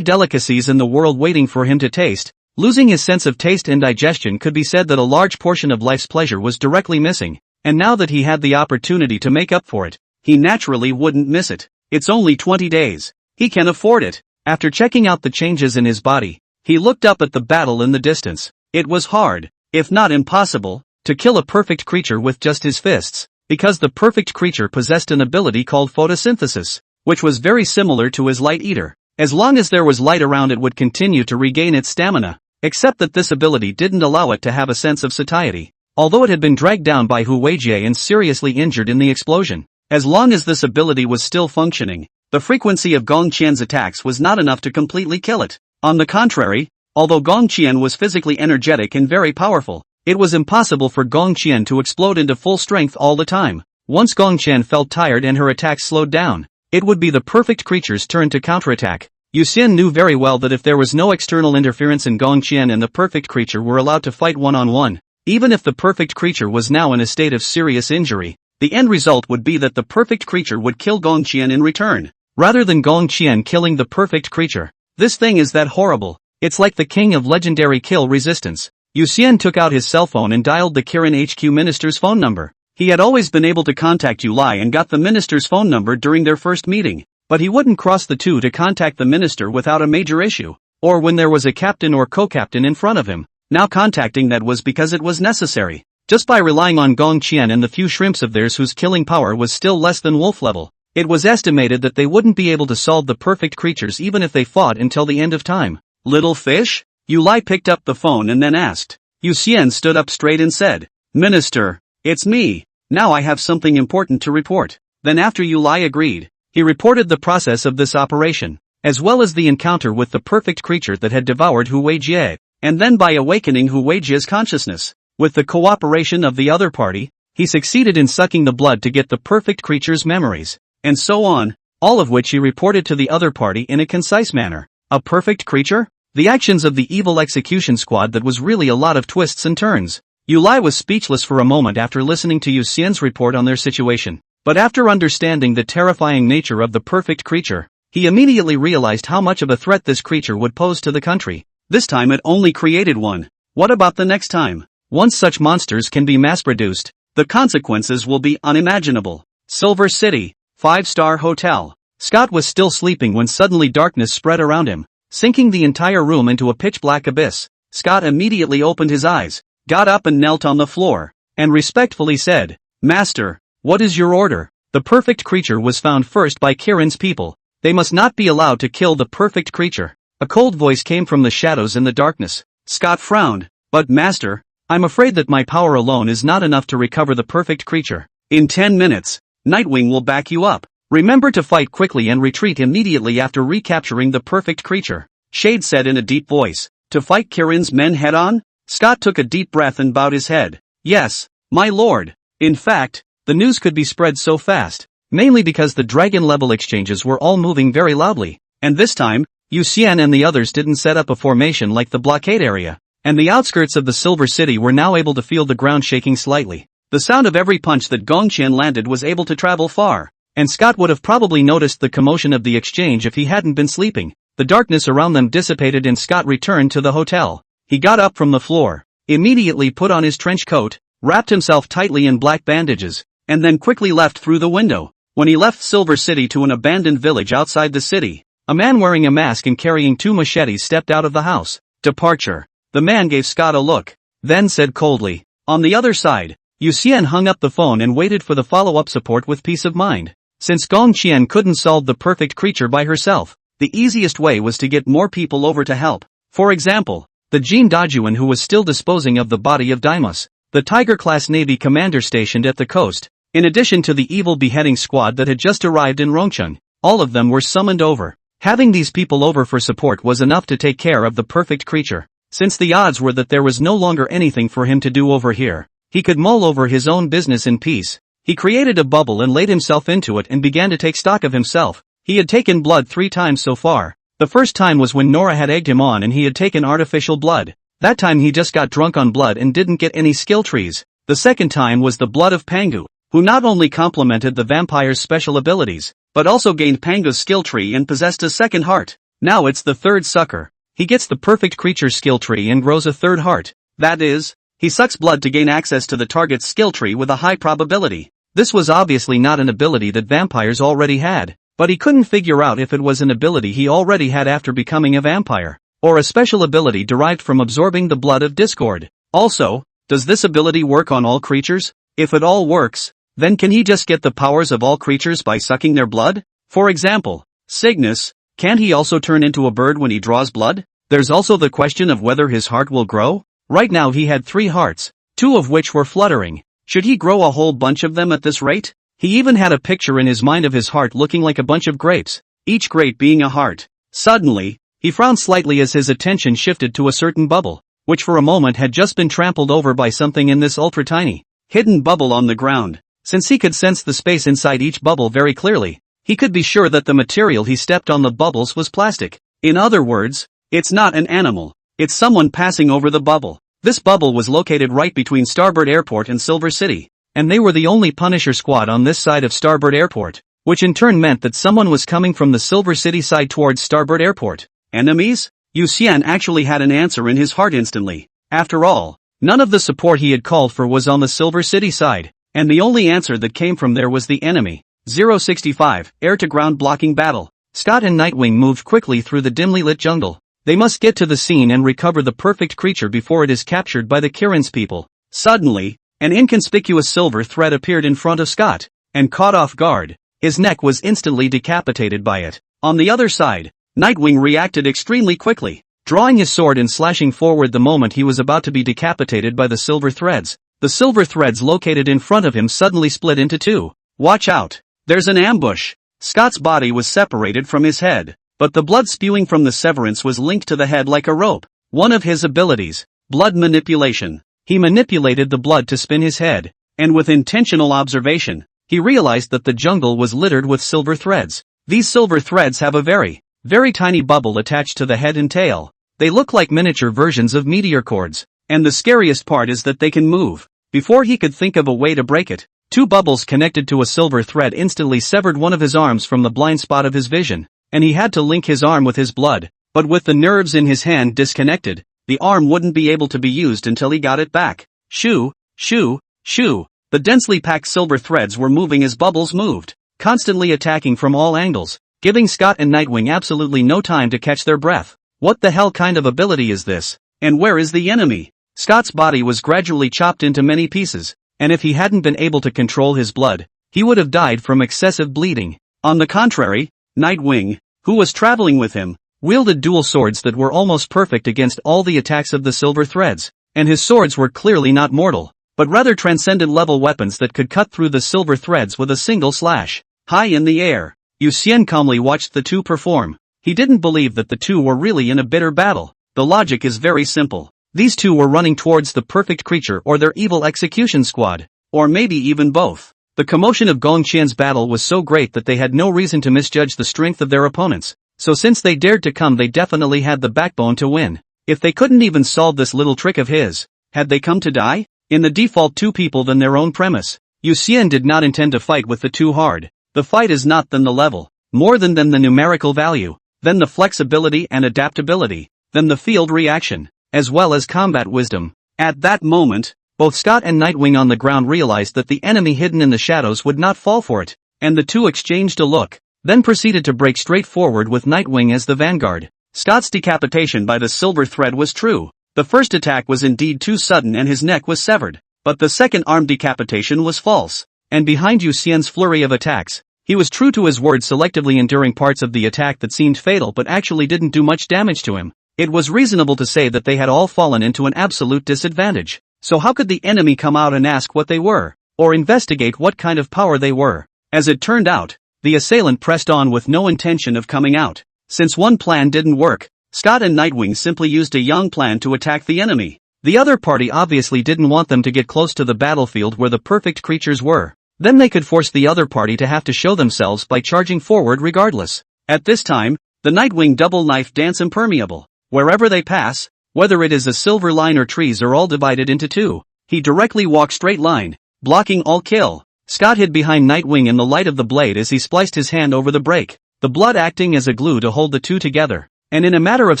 delicacies in the world waiting for him to taste. Losing his sense of taste and digestion could be said that a large portion of life's pleasure was directly missing, and now that he had the opportunity to make up for it, he naturally wouldn't miss it. It's only 20 days. He can afford it. After checking out the changes in his body, he looked up at the battle in the distance. It was hard, if not impossible, to kill a perfect creature with just his fists, because the perfect creature possessed an ability called photosynthesis, which was very similar to his light eater. As long as there was light around, it would continue to regain its stamina, except that this ability didn't allow it to have a sense of satiety, although it had been dragged down by Hu Weijie and seriously injured in the explosion. As long as this ability was still functioning, the frequency of Gong Qian's attacks was not enough to completely kill it. On the contrary, although Gong Qian was physically energetic and very powerful, it was impossible for Gong Qian to explode into full strength all the time. Once Gong Qian felt tired and her attacks slowed down, it would be the perfect creature's turn to counterattack. Yu Xian knew very well that if there was no external interference and Gong Qian and the perfect creature were allowed to fight one-on-one, even if the perfect creature was now in a state of serious injury, the end result would be that the perfect creature would kill Gong Qian in return, rather than Gong Qian killing the perfect creature. This thing is that horrible. It's like the king of legendary kill resistance. Yu Xian took out his cell phone and dialed the Kirin HQ minister's phone number. He had always been able to contact Yu Lai and got the minister's phone number during their first meeting, but he wouldn't cross the two to contact the minister without a major issue, or when there was a captain or co-captain in front of him. Now contacting that was because it was necessary. Just by relying on Gong Qian and the few shrimps of theirs whose killing power was still less than wolf level, it was estimated that they wouldn't be able to solve the perfect creatures even if they fought until the end of time. Little fish? Yu Lai picked up the phone and then asked. Yu Xian stood up straight and said, "Minister, it's me. Now I have something important to report." Then after Yu Lai agreed, he reported the process of this operation, as well as the encounter with the perfect creature that had devoured Hu Weijie, and then by awakening Hu Weijie's consciousness, with the cooperation of the other party, he succeeded in sucking the blood to get the perfect creature's memories, and so on, all of which he reported to the other party in a concise manner. A perfect creature? The actions of the evil execution squad that was really a lot of twists and turns. Yulai was speechless for a moment after listening to Yu Xian's report on their situation. But after understanding the terrifying nature of the perfect creature, he immediately realized how much of a threat this creature would pose to the country. This time it only created one. What about the next time? Once such monsters can be mass-produced, the consequences will be unimaginable. Silver City, 5-star hotel. Scott was still sleeping when suddenly darkness spread around him, sinking the entire room into a pitch-black abyss. Scott immediately opened his eyes, got up and knelt on the floor, and respectfully said, "Master, what is your order?" The perfect creature was found first by Kirin's people. They must not be allowed to kill the perfect creature. A cold voice came from the shadows in the darkness. Scott frowned. "But Master, I'm afraid that my power alone is not enough to recover the perfect creature. In 10 minutes, Nightwing will back you up. Remember to fight quickly and retreat immediately after recapturing the perfect creature," Shade said in a deep voice. "To fight Kirin's men head-on?" Scott took a deep breath and bowed his head. "Yes, my lord." In fact, the news could be spread so fast, mainly because the dragon-level exchanges were all moving very loudly, and this time, Yu Xian and the others didn't set up a formation like the blockade area, and the outskirts of the Silver City were now able to feel the ground shaking slightly. The sound of every punch that Gongqian landed was able to travel far, and Scott would have probably noticed the commotion of the exchange if he hadn't been sleeping. The darkness around them dissipated and Scott returned to the hotel. He got up from the floor, immediately put on his trench coat, wrapped himself tightly in black bandages, and then quickly left through the window. When he left Silver City to an abandoned village outside the city, a man wearing a mask and carrying 2 machetes stepped out of the house. Departure. The man gave Scott a look, then said coldly, "On the other side." Yu Xian hung up the phone and waited for the follow-up support with peace of mind. Since Gongqian couldn't solve the perfect creature by herself, the easiest way was to get more people over to help. For example, the Jin Dajuan who was still disposing of the body of Daimos, the Tiger-class Navy commander stationed at the coast, in addition to the evil beheading squad that had just arrived in Rongcheng. All of them were summoned over. Having these people over for support was enough to take care of the perfect creature. Since the odds were that there was no longer anything for him to do over here, he could mull over his own business in peace. He created a bubble and laid himself into it and began to take stock of himself. He had taken blood 3 times so far. The first time was when Nora had egged him on and he had taken artificial blood. That time he just got drunk on blood and didn't get any skill trees. The second time was the blood of Pangu, who not only complemented the vampire's special abilities, but also gained Pangu's skill tree and possessed a second heart. Now it's the third sucker. He gets the perfect creature's skill tree and grows a third heart. That is, he sucks blood to gain access to the target's skill tree with a high probability. This was obviously not an ability that vampires already had, but he couldn't figure out if it was an ability he already had after becoming a vampire, or a special ability derived from absorbing the blood of discord. Also, does this ability work on all creatures? If it all works, then can he just get the powers of all creatures by sucking their blood? For example, Cygnus, can't he also turn into a bird when he draws blood? There's also the question of whether his heart will grow. Right now he had 3 hearts, 2 of which were fluttering. Should he grow a whole bunch of them at this rate? He even had a picture in his mind of his heart looking like a bunch of grapes, each grape being a heart. Suddenly, he frowned slightly as his attention shifted to a certain bubble, which for a moment had just been trampled over by something in this ultra-tiny, hidden bubble on the ground. Since he could sense the space inside each bubble very clearly, he could be sure that the material he stepped on the bubbles was plastic. In other words, it's not an animal, it's someone passing over the bubble. This bubble was located right between Starboard Airport and Silver City, and they were the only Punisher squad on this side of Starboard Airport, which in turn meant that someone was coming from the Silver City side towards Starboard Airport. Enemies? Yu Xian actually had an answer in his heart instantly. After all, none of the support he had called for was on the Silver City side, and the only answer that came from there was the enemy. 065, air-to-ground blocking battle. Scott and Nightwing moved quickly through the dimly lit jungle. They must get to the scene and recover the perfect creature before it is captured by the Kirin's people. Suddenly, an inconspicuous silver thread appeared in front of Scott, and caught off guard, his neck was instantly decapitated by it. On the other side, Nightwing reacted extremely quickly, drawing his sword and slashing forward the moment he was about to be decapitated by the silver threads. The silver threads located in front of him suddenly split into 2. Watch out! There's an ambush! Scott's body was separated from his head, but the blood spewing from the severance was linked to the head like a rope. One of his abilities, blood manipulation. He manipulated the blood to spin his head, and with intentional observation, he realized that the jungle was littered with silver threads. These silver threads have a very tiny bubble attached to the head and tail. They look like miniature versions of meteor cords. And the scariest part is that they can move. Before he could think of a way to break it, two bubbles connected to a silver thread instantly severed one of his arms from the blind spot of his vision, and he had to link his arm with his blood, but with the nerves in his hand disconnected, the arm wouldn't be able to be used until he got it back. Shoo, shoo, shoo. The densely packed silver threads were moving as bubbles moved, constantly attacking from all angles, giving Scott and Nightwing absolutely no time to catch their breath. What the hell kind of ability is this? And where is the enemy? Scott's body was gradually chopped into many pieces, and if he hadn't been able to control his blood, he would have died from excessive bleeding. On the contrary, Nightwing, who was traveling with him, wielded dual swords that were almost perfect against all the attacks of the silver threads, and his swords were clearly not mortal, but rather transcendent-level weapons that could cut through the silver threads with a single slash. High in the air, Yu Xian calmly watched the two perform. He didn't believe that the two were really in a bitter battle. The logic is very simple. These two were running towards the perfect creature or their evil execution squad, or maybe even both. The commotion of Gongqian's battle was so great that they had no reason to misjudge the strength of their opponents, so since they dared to come they definitely had the backbone to win. If they couldn't even solve this little trick of his, had they come to die? In the default two people than their own premise, Yu Xian did not intend to fight with the two hard. The fight is not then the level, more than the numerical value, then the flexibility and adaptability, then the field reaction, as well as combat wisdom. At that moment, both Scott and Nightwing on the ground realized that the enemy hidden in the shadows would not fall for it, and the two exchanged a look, then proceeded to break straight forward with Nightwing as the vanguard. Scott's decapitation by the silver thread was true. The first attack was indeed too sudden and his neck was severed, but the second arm decapitation was false, and behind Yu Xian's flurry of attacks, he was true to his word, selectively enduring parts of the attack that seemed fatal but actually didn't do much damage to him. It was reasonable to say that they had all fallen into an absolute disadvantage. So how could the enemy come out and ask what they were, or investigate what kind of power they were? As it turned out, the assailant pressed on with no intention of coming out. Since one plan didn't work, Scott and Nightwing simply used a young plan to attack the enemy. The other party obviously didn't want them to get close to the battlefield where the perfect creatures were. Then they could force the other party to have to show themselves by charging forward regardless. At this time, the Nightwing double knife dance impermeable. Wherever they pass, whether it is a silver line or trees are all divided into two, he directly walks straight line, blocking all kill. Scott hid behind Nightwing in the light of the blade as he spliced his hand over the break, the blood acting as a glue to hold the two together, and in a matter of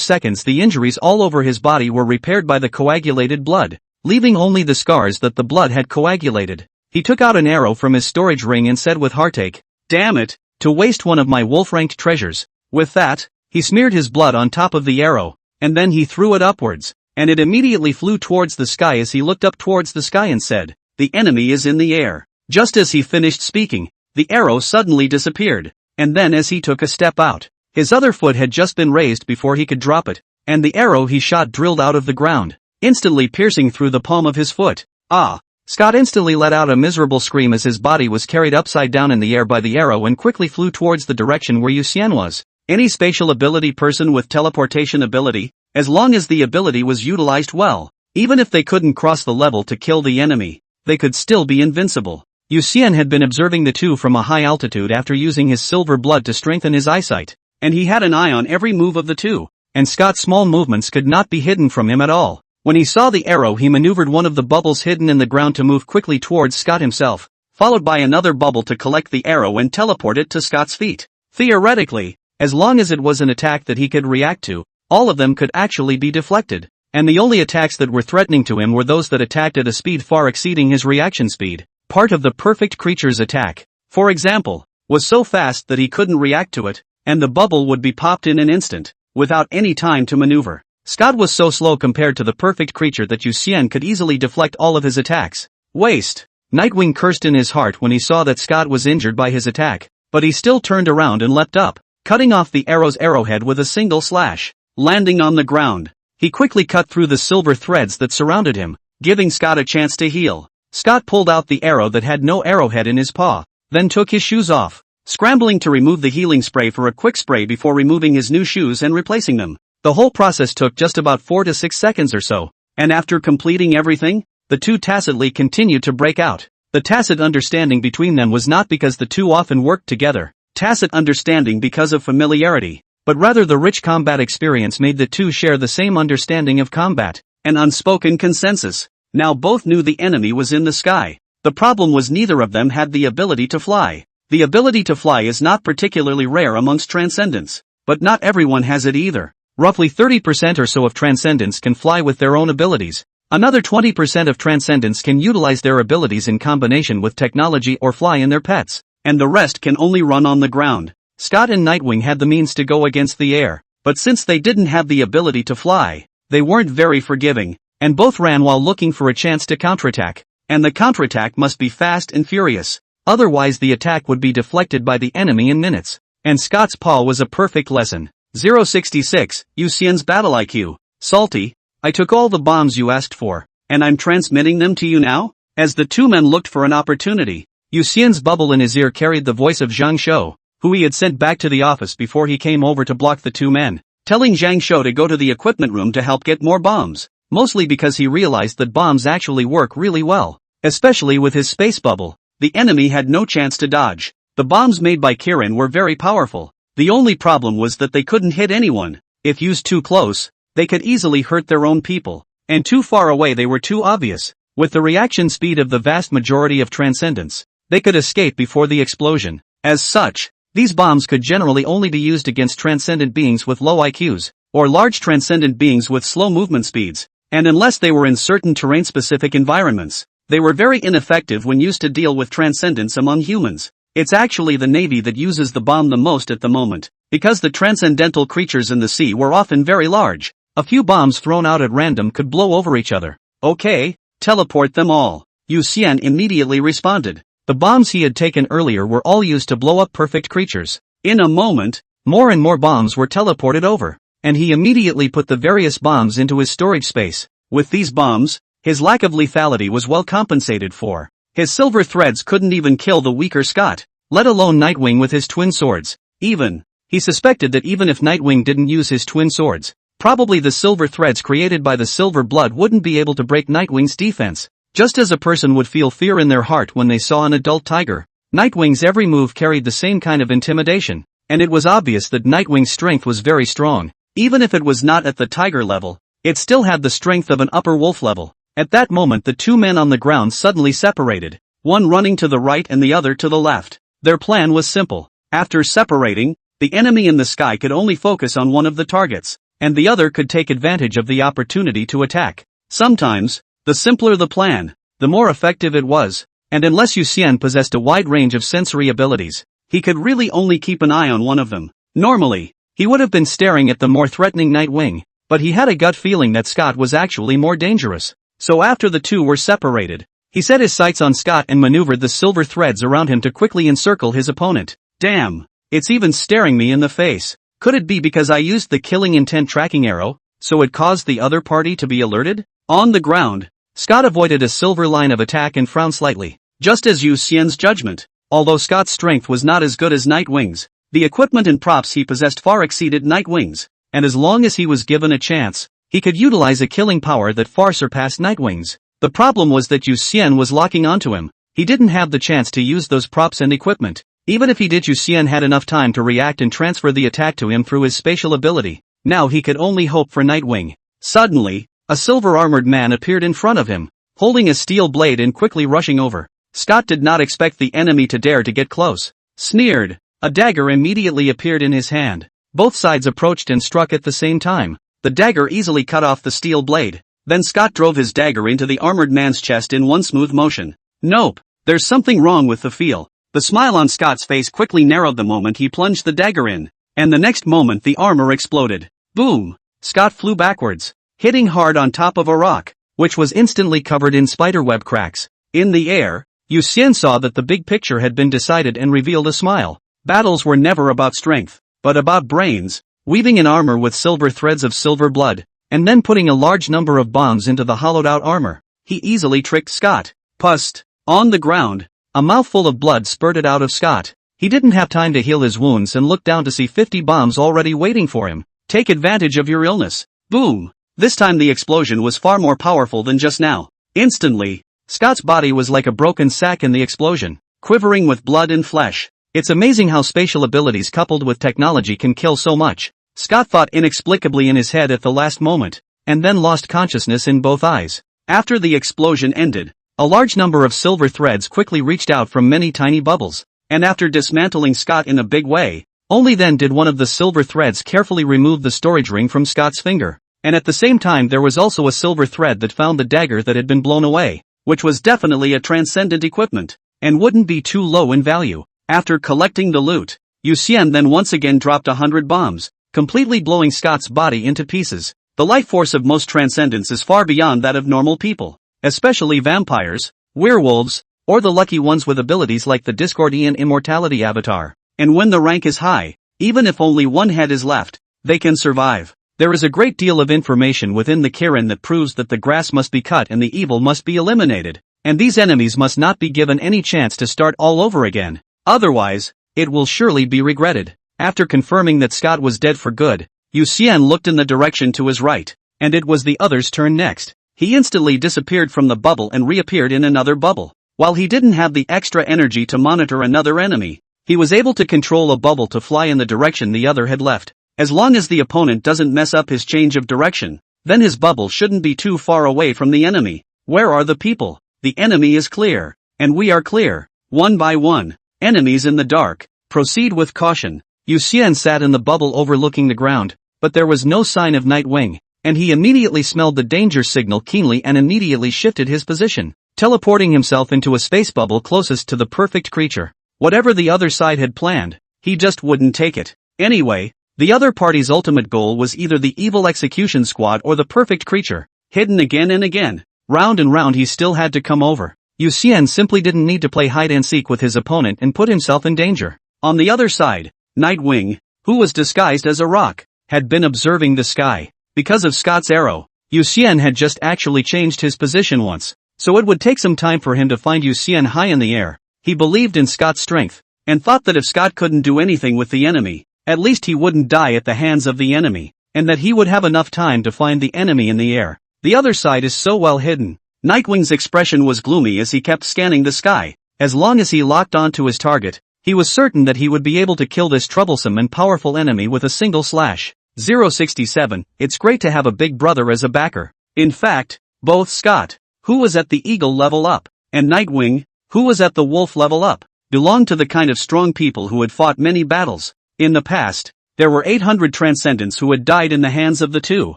seconds the injuries all over his body were repaired by the coagulated blood, leaving only the scars that the blood had coagulated. He took out an arrow from his storage ring and said with heartache, "Damn it, to waste one of my wolf-ranked treasures." With that, he smeared his blood on top of the arrow, and then he threw it upwards, and it immediately flew towards the sky as he looked up towards the sky and said, "The enemy is in the air." Just as he finished speaking, the arrow suddenly disappeared, and then as he took a step out, his other foot had just been raised before he could drop it, and the arrow he shot drilled out of the ground, instantly piercing through the palm of his foot. Ah! Scott instantly let out a miserable scream as his body was carried upside down in the air by the arrow and quickly flew towards the direction where Yu Xian was. Any spatial ability person with teleportation ability, as long as the ability was utilized well, even if they couldn't cross the level to kill the enemy, they could still be invincible. Yu Xian had been observing the two from a high altitude after using his silver blood to strengthen his eyesight, and he had an eye on every move of the two, and Scott's small movements could not be hidden from him at all. When he saw the arrow, he maneuvered one of the bubbles hidden in the ground to move quickly towards Scott himself, followed by another bubble to collect the arrow and teleport it to Scott's feet. Theoretically, as long as it was an attack that he could react to, all of them could actually be deflected, and the only attacks that were threatening to him were those that attacked at a speed far exceeding his reaction speed. Part of the perfect creature's attack, for example, was so fast that he couldn't react to it, and the bubble would be popped in an instant, without any time to maneuver. Scott was so slow compared to the perfect creature that Yu Xian could easily deflect all of his attacks. Waste! Nightwing cursed in his heart when he saw that Scott was injured by his attack, but he still turned around and leapt up, cutting off the arrow's arrowhead with a single slash. Landing on the ground, he quickly cut through the silver threads that surrounded him, giving Scott a chance to heal. Scott pulled out the arrow that had no arrowhead in his paw, then took his shoes off, scrambling to remove the healing spray for a quick spray before removing his new shoes and replacing them. The whole process took just about 4 to 6 seconds or so, and after completing everything, the two tacitly continued to break out. The tacit understanding between them was not because the two often worked together, tacit understanding because of familiarity, but rather the rich combat experience made the two share the same understanding of combat. an unspoken consensus. Now both knew the enemy was in the sky. The problem was neither of them had the ability to fly. The ability to fly is not particularly rare amongst transcendents, but not everyone has it either. Roughly 30% or so of transcendents can fly with their own abilities. Another 20% of transcendents can utilize their abilities in combination with technology or fly in their pets, and the rest can only run on the ground. Scott and Nightwing had the means to go against the air, but since they didn't have the ability to fly, they weren't very forgiving, and both ran while looking for a chance to counterattack. And the counterattack must be fast and furious, otherwise the attack would be deflected by the enemy in minutes. And Scott's paw was a perfect lesson. 066, Yu Xian's battle IQ. Salty, I took all the bombs you asked for, and I'm transmitting them to you now? As the two men looked for an opportunity, Yu Xian's bubble in his ear carried the voice of Zhang Shou, who he had sent back to the office before he came over to block the two men, telling Zhang Shou to go to the equipment room to help get more bombs, mostly because he realized that bombs actually work really well, especially with his space bubble. The enemy had no chance to dodge. The bombs made by Kirin were very powerful. The only problem was that they couldn't hit anyone. If used too close, they could easily hurt their own people, and too far away they were too obvious. With the reaction speed of the vast majority of transcendents, they could escape before the explosion. As such, these bombs could generally only be used against transcendent beings with low IQs, or large transcendent beings with slow movement speeds, and unless they were in certain terrain-specific environments, they were very ineffective when used to deal with transcendents among humans. It's actually the Navy that uses the bomb the most at the moment, because the transcendental creatures in the sea were often very large. A few bombs thrown out at random could blow over each other. Okay, teleport them all. Yu Xian immediately responded. The bombs he had taken earlier were all used to blow up perfect creatures. In a moment, more and more bombs were teleported over, and he immediately put the various bombs into his storage space. With these bombs, his lack of lethality was well compensated for. His silver threads couldn't even kill the weaker Scott, let alone Nightwing with his twin swords. He suspected that even if Nightwing didn't use his twin swords, probably the silver threads created by the silver blood wouldn't be able to break Nightwing's defense. Just as a person would feel fear in their heart when they saw an adult tiger, Nightwing's every move carried the same kind of intimidation, and it was obvious that Nightwing's strength was very strong. Even if it was not at the tiger level, it still had the strength of an upper wolf level. At that moment the two men on the ground suddenly separated, one running to the right and the other to the left. Their plan was simple. After separating, the enemy in the sky could only focus on one of the targets, and the other could take advantage of the opportunity to attack. Sometimes, the simpler the plan, the more effective it was, and unless Yu Xian possessed a wide range of sensory abilities, he could really only keep an eye on one of them. Normally, he would have been staring at the more threatening Nightwing, but he had a gut feeling that Scott was actually more dangerous. So after the two were separated, he set his sights on Scott and maneuvered the silver threads around him to quickly encircle his opponent. Damn, it's even staring me in the face. Could it be because I used the killing intent tracking arrow, so it caused the other party to be alerted? On the ground, Scott avoided a silver line of attack and frowned slightly, just as Yu Xian's judgment. Although Scott's strength was not as good as Nightwing's, the equipment and props he possessed far exceeded Nightwing's, and as long as he was given a chance, he could utilize a killing power that far surpassed Nightwing's. The problem was that Yu Xian was locking onto him. He didn't have the chance to use those props and equipment. Even if he did, Yu Xian had enough time to react and transfer the attack to him through his spatial ability. Now he could only hope for Nightwing. Suddenly, a silver-armored man appeared in front of him, holding a steel blade and quickly rushing over. Scott did not expect the enemy to dare to get close. Sneered. A dagger immediately appeared in his hand. Both sides approached and struck at the same time. The dagger easily cut off the steel blade. Then Scott drove his dagger into the armored man's chest in one smooth motion. Nope, there's something wrong with the feel. The smile on Scott's face quickly narrowed the moment he plunged the dagger in, and the next moment the armor exploded. Boom! Scott flew backwards, hitting hard on top of a rock, which was instantly covered in spiderweb cracks. In the air, Yu Xian saw that the big picture had been decided and revealed a smile. Battles were never about strength, but about brains. Weaving an armor with silver threads of silver blood, and then putting a large number of bombs into the hollowed-out armor, he easily tricked Scott. Pust! On the ground, a mouthful of blood spurted out of Scott. He didn't have time to heal his wounds and looked down to see 50 bombs already waiting for him. Take advantage of your illness. Boom! This time the explosion was far more powerful than just now. Instantly, Scott's body was like a broken sack in the explosion, quivering with blood and flesh. It's amazing how spatial abilities coupled with technology can kill so much. Scott thought inexplicably in his head at the last moment. and then lost consciousness in both eyes. After the explosion ended, a large number of silver threads quickly reached out from many tiny bubbles, and after dismantling Scott in a big way, only then did one of the silver threads carefully remove the storage ring from Scott's finger. And at the same time there was also a silver thread that found the dagger that had been blown away, which was definitely a transcendent equipment, and wouldn't be too low in value. After collecting the loot, Yu Xian then once again dropped 100 bombs, completely blowing Scott's body into pieces. The life force of most transcendents is far beyond that of normal people, especially vampires, werewolves, or the lucky ones with abilities like the Discordian Immortality Avatar. And when the rank is high, even if only one head is left, they can survive. There is a great deal of information within the Kirin that proves that the grass must be cut and the evil must be eliminated, and these enemies must not be given any chance to start all over again. Otherwise, it will surely be regretted. After confirming that Scott was dead for good, Yu Xian looked in the direction to his right, and it was the other's turn next. He instantly disappeared from the bubble and reappeared in another bubble. While he didn't have the extra energy to monitor another enemy, he was able to control a bubble to fly in the direction the other had left. As long as the opponent doesn't mess up his change of direction, then his bubble shouldn't be too far away from the enemy. Where are the people? The enemy is clear, and we are clear. One by one, enemies in the dark. Proceed with caution. Yu Xian sat in the bubble overlooking the ground, but there was no sign of Nightwing, and he immediately smelled the danger signal keenly and immediately shifted his position, teleporting himself into a space bubble closest to the perfect creature. Whatever the other side had planned, he just wouldn't take it. Anyway, the other party's ultimate goal was either the evil execution squad or the perfect creature, hidden again and again. Round and round he still had to come over. Yu Xian simply didn't need to play hide-and-seek with his opponent and put himself in danger. On the other side, Nightwing, who was disguised as a rock, had been observing the sky. Because of Scott's arrow, Yu Xian had just actually changed his position once, so it would take some time for him to find Yu Xian high in the air. He believed in Scott's strength, and thought that if Scott couldn't do anything with the enemy, at least he wouldn't die at the hands of the enemy, and that he would have enough time to find the enemy in the air. The other side is so well hidden. Nightwing's expression was gloomy as he kept scanning the sky. As long as he locked onto his target, he was certain that he would be able to kill this troublesome and powerful enemy with a single slash. 067, it's great to have a big brother as a backer. In fact, both Scott, who was at the eagle level up, and Nightwing, who was at the wolf level up, belonged to the kind of strong people who had fought many battles. In the past, there were 800 transcendents who had died in the hands of the two,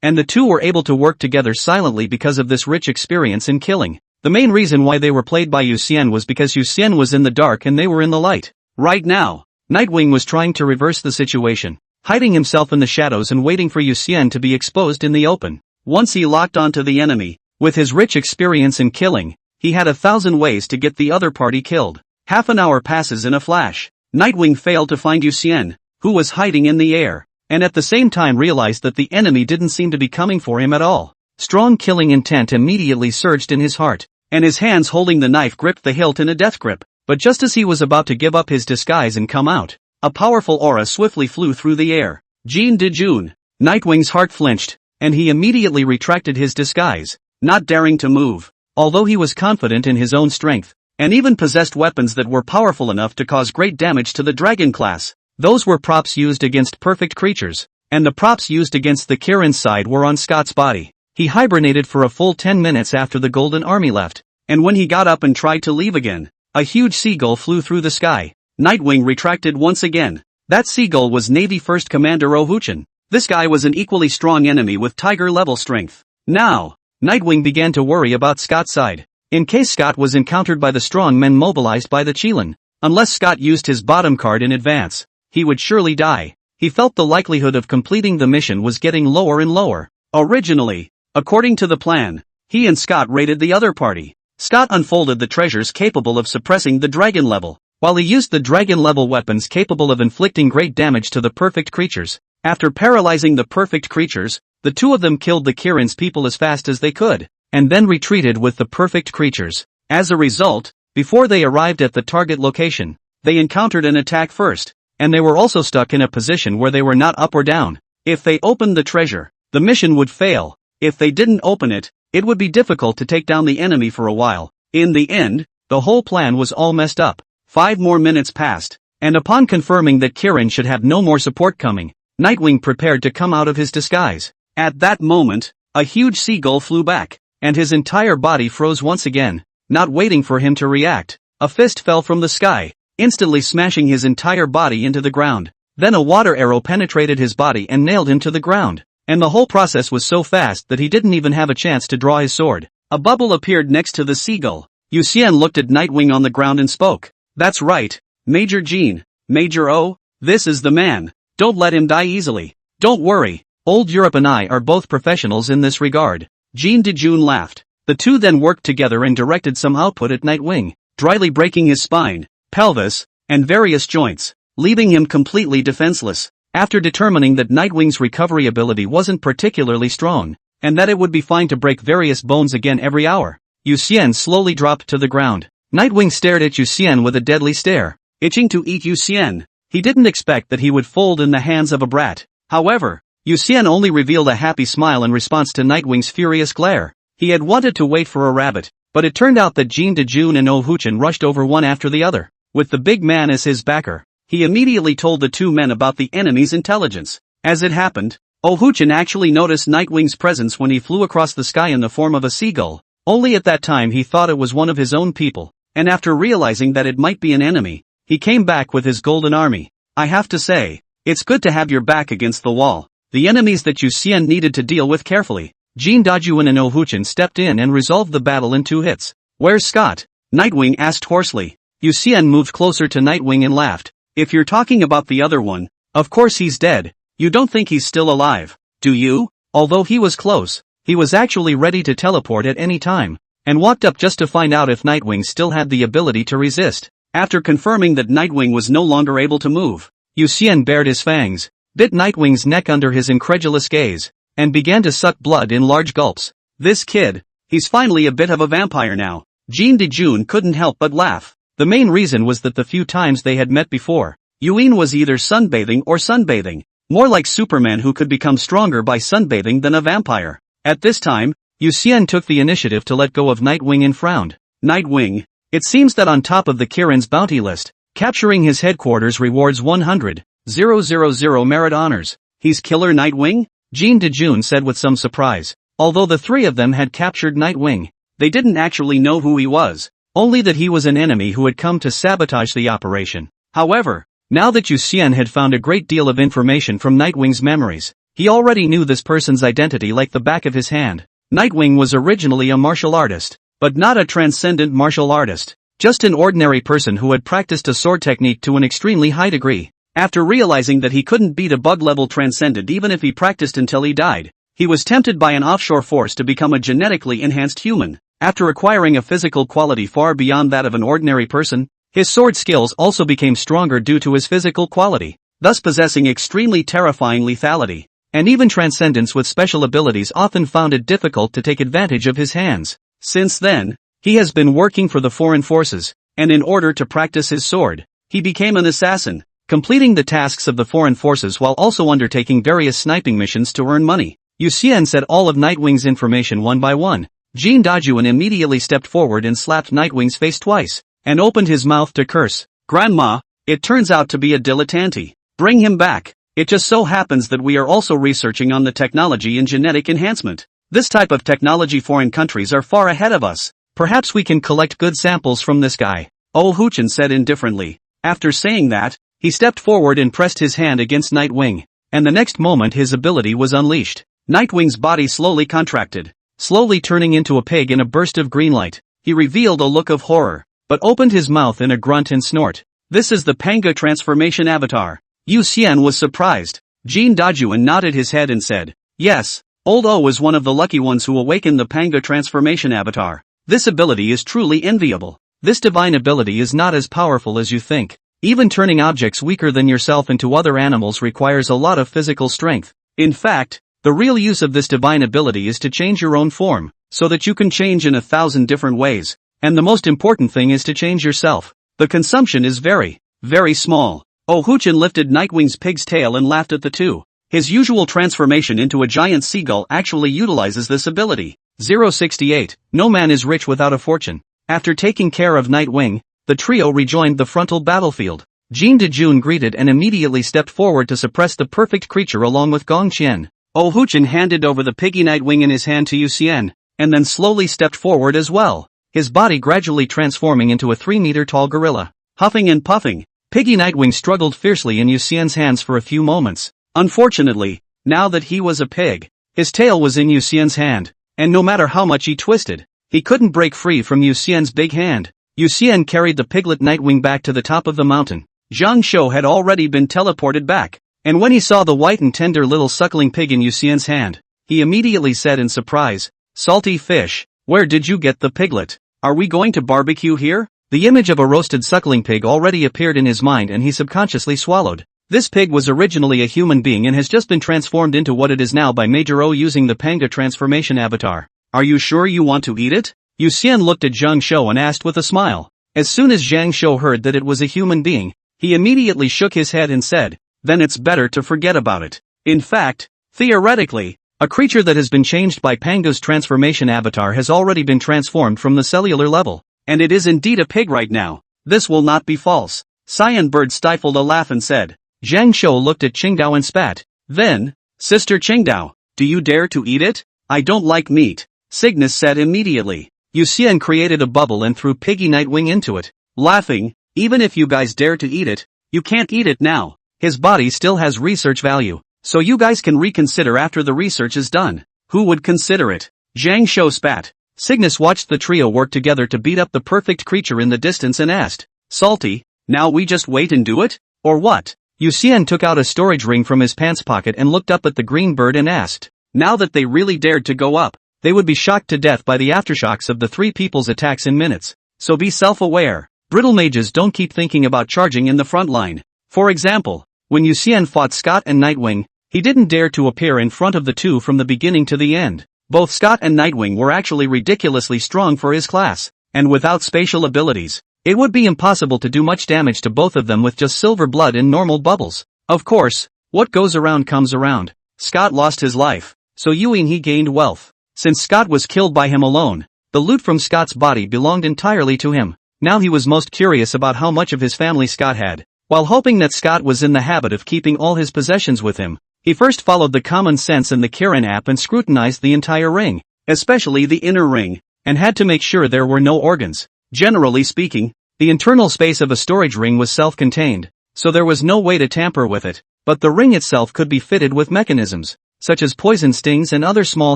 and the two were able to work together silently because of this rich experience in killing. The main reason why they were played by Yu Xian was because Yu Xian was in the dark and they were in the light. Right now, Nightwing was trying to reverse the situation, hiding himself in the shadows and waiting for Yu Xian to be exposed in the open. Once he locked onto the enemy, with his rich experience in killing, he had 1,000 ways to get the other party killed. Half an hour passes in a flash. Nightwing failed to find Yu Xian, who was hiding in the air, and at the same time realized that the enemy didn't seem to be coming for him at all. Strong killing intent immediately surged in his heart, and his hands holding the knife gripped the hilt in a death grip. But just as he was about to give up his disguise and come out, a powerful aura swiftly flew through the air. Jean de June. Nightwing's heart flinched, and he immediately retracted his disguise, not daring to move. Although he was confident in his own strength, and even possessed weapons that were powerful enough to cause great damage to the dragon class, those were props used against perfect creatures, and the props used against the Kirin side were on Scott's body. He hibernated for a full 10 minutes after the Golden Army left, and when he got up and tried to leave again, a huge seagull flew through the sky. Nightwing retracted once again. That seagull was Navy First Commander Ohuchin. This guy was an equally strong enemy with tiger-level strength. Now, Nightwing began to worry about Scott's side. In case Scott was encountered by the strong men mobilized by the Qilin, unless Scott used his bottom card in advance, he would surely die. He felt the likelihood of completing the mission was getting lower and lower. Originally, according to the plan, he and Scott raided the other party. Scott unfolded the treasures capable of suppressing the dragon level, while he used the dragon level weapons capable of inflicting great damage to the perfect creatures. After paralyzing the perfect creatures, the two of them killed the Kirin's people as fast as they could, and then retreated with the perfect creatures. As a result, before they arrived at the target location, they encountered an attack first, and they were also stuck in a position where they were not up or down. If they opened the treasure, the mission would fail. If they didn't open it, it would be difficult to take down the enemy for a while. In the end, the whole plan was all messed up. 5 more minutes passed, and upon confirming that Kirin should have no more support coming, Nightwing prepared to come out of his disguise. At that moment, a huge seagull flew back, and his entire body froze once again. Not waiting for him to react, a fist fell from the sky, instantly smashing his entire body into the ground. Then a water arrow penetrated his body and nailed him to the ground. And the whole process was so fast that he didn't even have a chance to draw his sword. A bubble appeared next to the seagull. Yu Xian looked at Nightwing on the ground and spoke. That's right, Major Jean. Major O, this is the man. Don't let him die easily. Don't worry, Old Europe and I are both professionals in this regard. Jean Dejun laughed. The two then worked together and directed some output at Nightwing, dryly breaking his spine, pelvis, and various joints, leaving him completely defenseless. After determining that Nightwing's recovery ability wasn't particularly strong, and that it would be fine to break various bones again every hour, Yu Xian slowly dropped to the ground. Nightwing stared at Yu Xian with a deadly stare, itching to eat Yu Xian. He didn't expect that he would fold in the hands of a brat. However, Yu Xian only revealed a happy smile in response to Nightwing's furious glare. He had wanted to wait for a rabbit, but it turned out that Jean Dejun and Oh Huchen rushed over one after the other. With the big man as his backer, he immediately told the two men about the enemy's intelligence. As it happened, Oh Huchen actually noticed Nightwing's presence when he flew across the sky in the form of a seagull. Only at that time he thought it was one of his own people, and after realizing that it might be an enemy, he came back with his golden army. I have to say, it's good to have your back against the wall. The enemies that Yu Xian needed to deal with carefully. Jean Dajuan and Oh Huchen stepped in and resolved the battle in 2 hits. Where's Scott? Nightwing asked hoarsely. Yu Xian moved closer to Nightwing and laughed. If you're talking about the other one, of course he's dead. You don't think he's still alive, do you? Although he was close, he was actually ready to teleport at any time, and walked up just to find out if Nightwing still had the ability to resist. After confirming that Nightwing was no longer able to move, Yu Xian bared his fangs, bit Nightwing's neck under his incredulous gaze, and began to suck blood in large gulps. This kid, he's finally a bit of a vampire now. Jean Dejun couldn't help but laugh. The main reason was that the few times they had met before, Yuan was either sunbathing or sunbathing, more like Superman who could become stronger by sunbathing than a vampire. At this time, Yu Xian took the initiative to let go of Nightwing and frowned. Nightwing, it seems that on top of the Kirin's bounty list, capturing his headquarters rewards 100,000 merit honors. He's Killer Nightwing? Jean Dejun said with some surprise. Although the three of them had captured Nightwing, they didn't actually know who he was, only that he was an enemy who had come to sabotage the operation. However, now that Yu Xian had found a great deal of information from Nightwing's memories, he already knew this person's identity like the back of his hand. Nightwing was originally a martial artist, but not a transcendent martial artist, just an ordinary person who had practiced a sword technique to an extremely high degree. After realizing that he couldn't beat a bug-level transcendent even if he practiced until he died, he was tempted by an offshore force to become a genetically enhanced human. After acquiring a physical quality far beyond that of an ordinary person, his sword skills also became stronger due to his physical quality, thus possessing extremely terrifying lethality. And even transcendents with special abilities often found it difficult to take advantage of his hands. Since then, he has been working for the foreign forces, and in order to practice his sword, he became an assassin, completing the tasks of the foreign forces while also undertaking various sniping missions to earn money. Yu Xian said all of Nightwing's information one by one. Jean Dajuan immediately stepped forward and slapped Nightwing's face twice, and opened his mouth to curse. Grandma, it turns out to be a dilettante. Bring him back. It just so happens that we are also researching on the technology in genetic enhancement. This type of technology foreign countries are far ahead of us. Perhaps we can collect good samples from this guy. Oh Huchen said indifferently. After saying that, he stepped forward and pressed his hand against Nightwing, and the next moment his ability was unleashed. Nightwing's body slowly contracted, slowly turning into a pig in a burst of green light. He revealed a look of horror, but opened his mouth in a grunt and snort. This is the Panga transformation avatar. Yu Xian was surprised. Jean Dajuan nodded his head and said, yes, Old O is one of the lucky ones who awakened the Panga transformation avatar. This ability is truly enviable. This divine ability is not as powerful as you think. Even turning objects weaker than yourself into other animals requires a lot of physical strength. In fact, the real use of this divine ability is to change your own form, so that you can change in 1,000 different ways. And the most important thing is to change yourself. The consumption is very, very small. Oh Huchen lifted Nightwing's pig's tail and laughed at the two. His usual transformation into a giant seagull actually utilizes this ability. 068. No man is rich without a fortune. After taking care of Nightwing, the trio rejoined the frontal battlefield. Jean Dejun greeted and immediately stepped forward to suppress the perfect creature along with Gong Qian. Oh Huchin handed over the piggy Nightwing in his hand to Yuxian, and then slowly stepped forward as well, his body gradually transforming into a 3-meter-tall gorilla. Huffing and puffing, Piggy Nightwing struggled fiercely in Yuxian's hands for a few moments. Unfortunately, now that he was a pig, his tail was in Yuxian's hand, and no matter how much he twisted, he couldn't break free from Yuxian's big hand. Yuxian carried the piglet Nightwing back to the top of the mountain. Zhang Shou had already been teleported back, and when he saw the white and tender little suckling pig in Yuxian's hand, he immediately said in surprise, "Salty fish, where did you get the piglet? Are we going to barbecue here?" The image of a roasted suckling pig already appeared in his mind and he subconsciously swallowed. This pig was originally a human being and has just been transformed into what it is now by Major O using the Panga transformation avatar. "Are you sure you want to eat it?" Yuxian looked at Zhang Shou and asked with a smile. As soon as Zhang Shou heard that it was a human being, he immediately shook his head and said, "Then it's better to forget about it." In fact, theoretically, a creature that has been changed by Panga's transformation avatar has already been transformed from the cellular level, and it is indeed a pig right now. This will not be false. Cyan Bird stifled a laugh and said. Zhang Shou looked at Qingdao and spat. Then, "Sister Qingdao, do you dare to eat it?" "I don't like meat," Cygnus said immediately. Yuxian created a bubble and threw Piggy Nightwing into it, laughing, "Even if you guys dare to eat it, you can't eat it now. His body still has research value, so you guys can reconsider after the research is done." "Who would consider it?" Zhang Shou spat. Cygnus watched the trio work together to beat up the perfect creature in the distance and asked, "Salty, now we just wait and do it? Or what?" Yuxian took out a storage ring from his pants pocket and looked up at the green bird and asked. Now that they really dared to go up, they would be shocked to death by the aftershocks of the three people's attacks in minutes. So be self-aware. Brittle mages don't keep thinking about charging in the front line. For example, when Yuxian fought Scott and Nightwing, he didn't dare to appear in front of the two from the beginning to the end. Both Scott and Nightwing were actually ridiculously strong for his class, and without spatial abilities, it would be impossible to do much damage to both of them with just silver blood in normal bubbles. Of course, what goes around comes around. Scott lost his life, so he gained wealth. Since Scott was killed by him alone, the loot from Scott's body belonged entirely to him. Now he was most curious about how much of his family Scott had. While hoping that Scott was in the habit of keeping all his possessions with him, he first followed the common sense in the Kirin app and scrutinized the entire ring, especially the inner ring, and had to make sure there were no organs. Generally speaking, the internal space of a storage ring was self-contained, so there was no way to tamper with it, but the ring itself could be fitted with mechanisms, such as poison stings and other small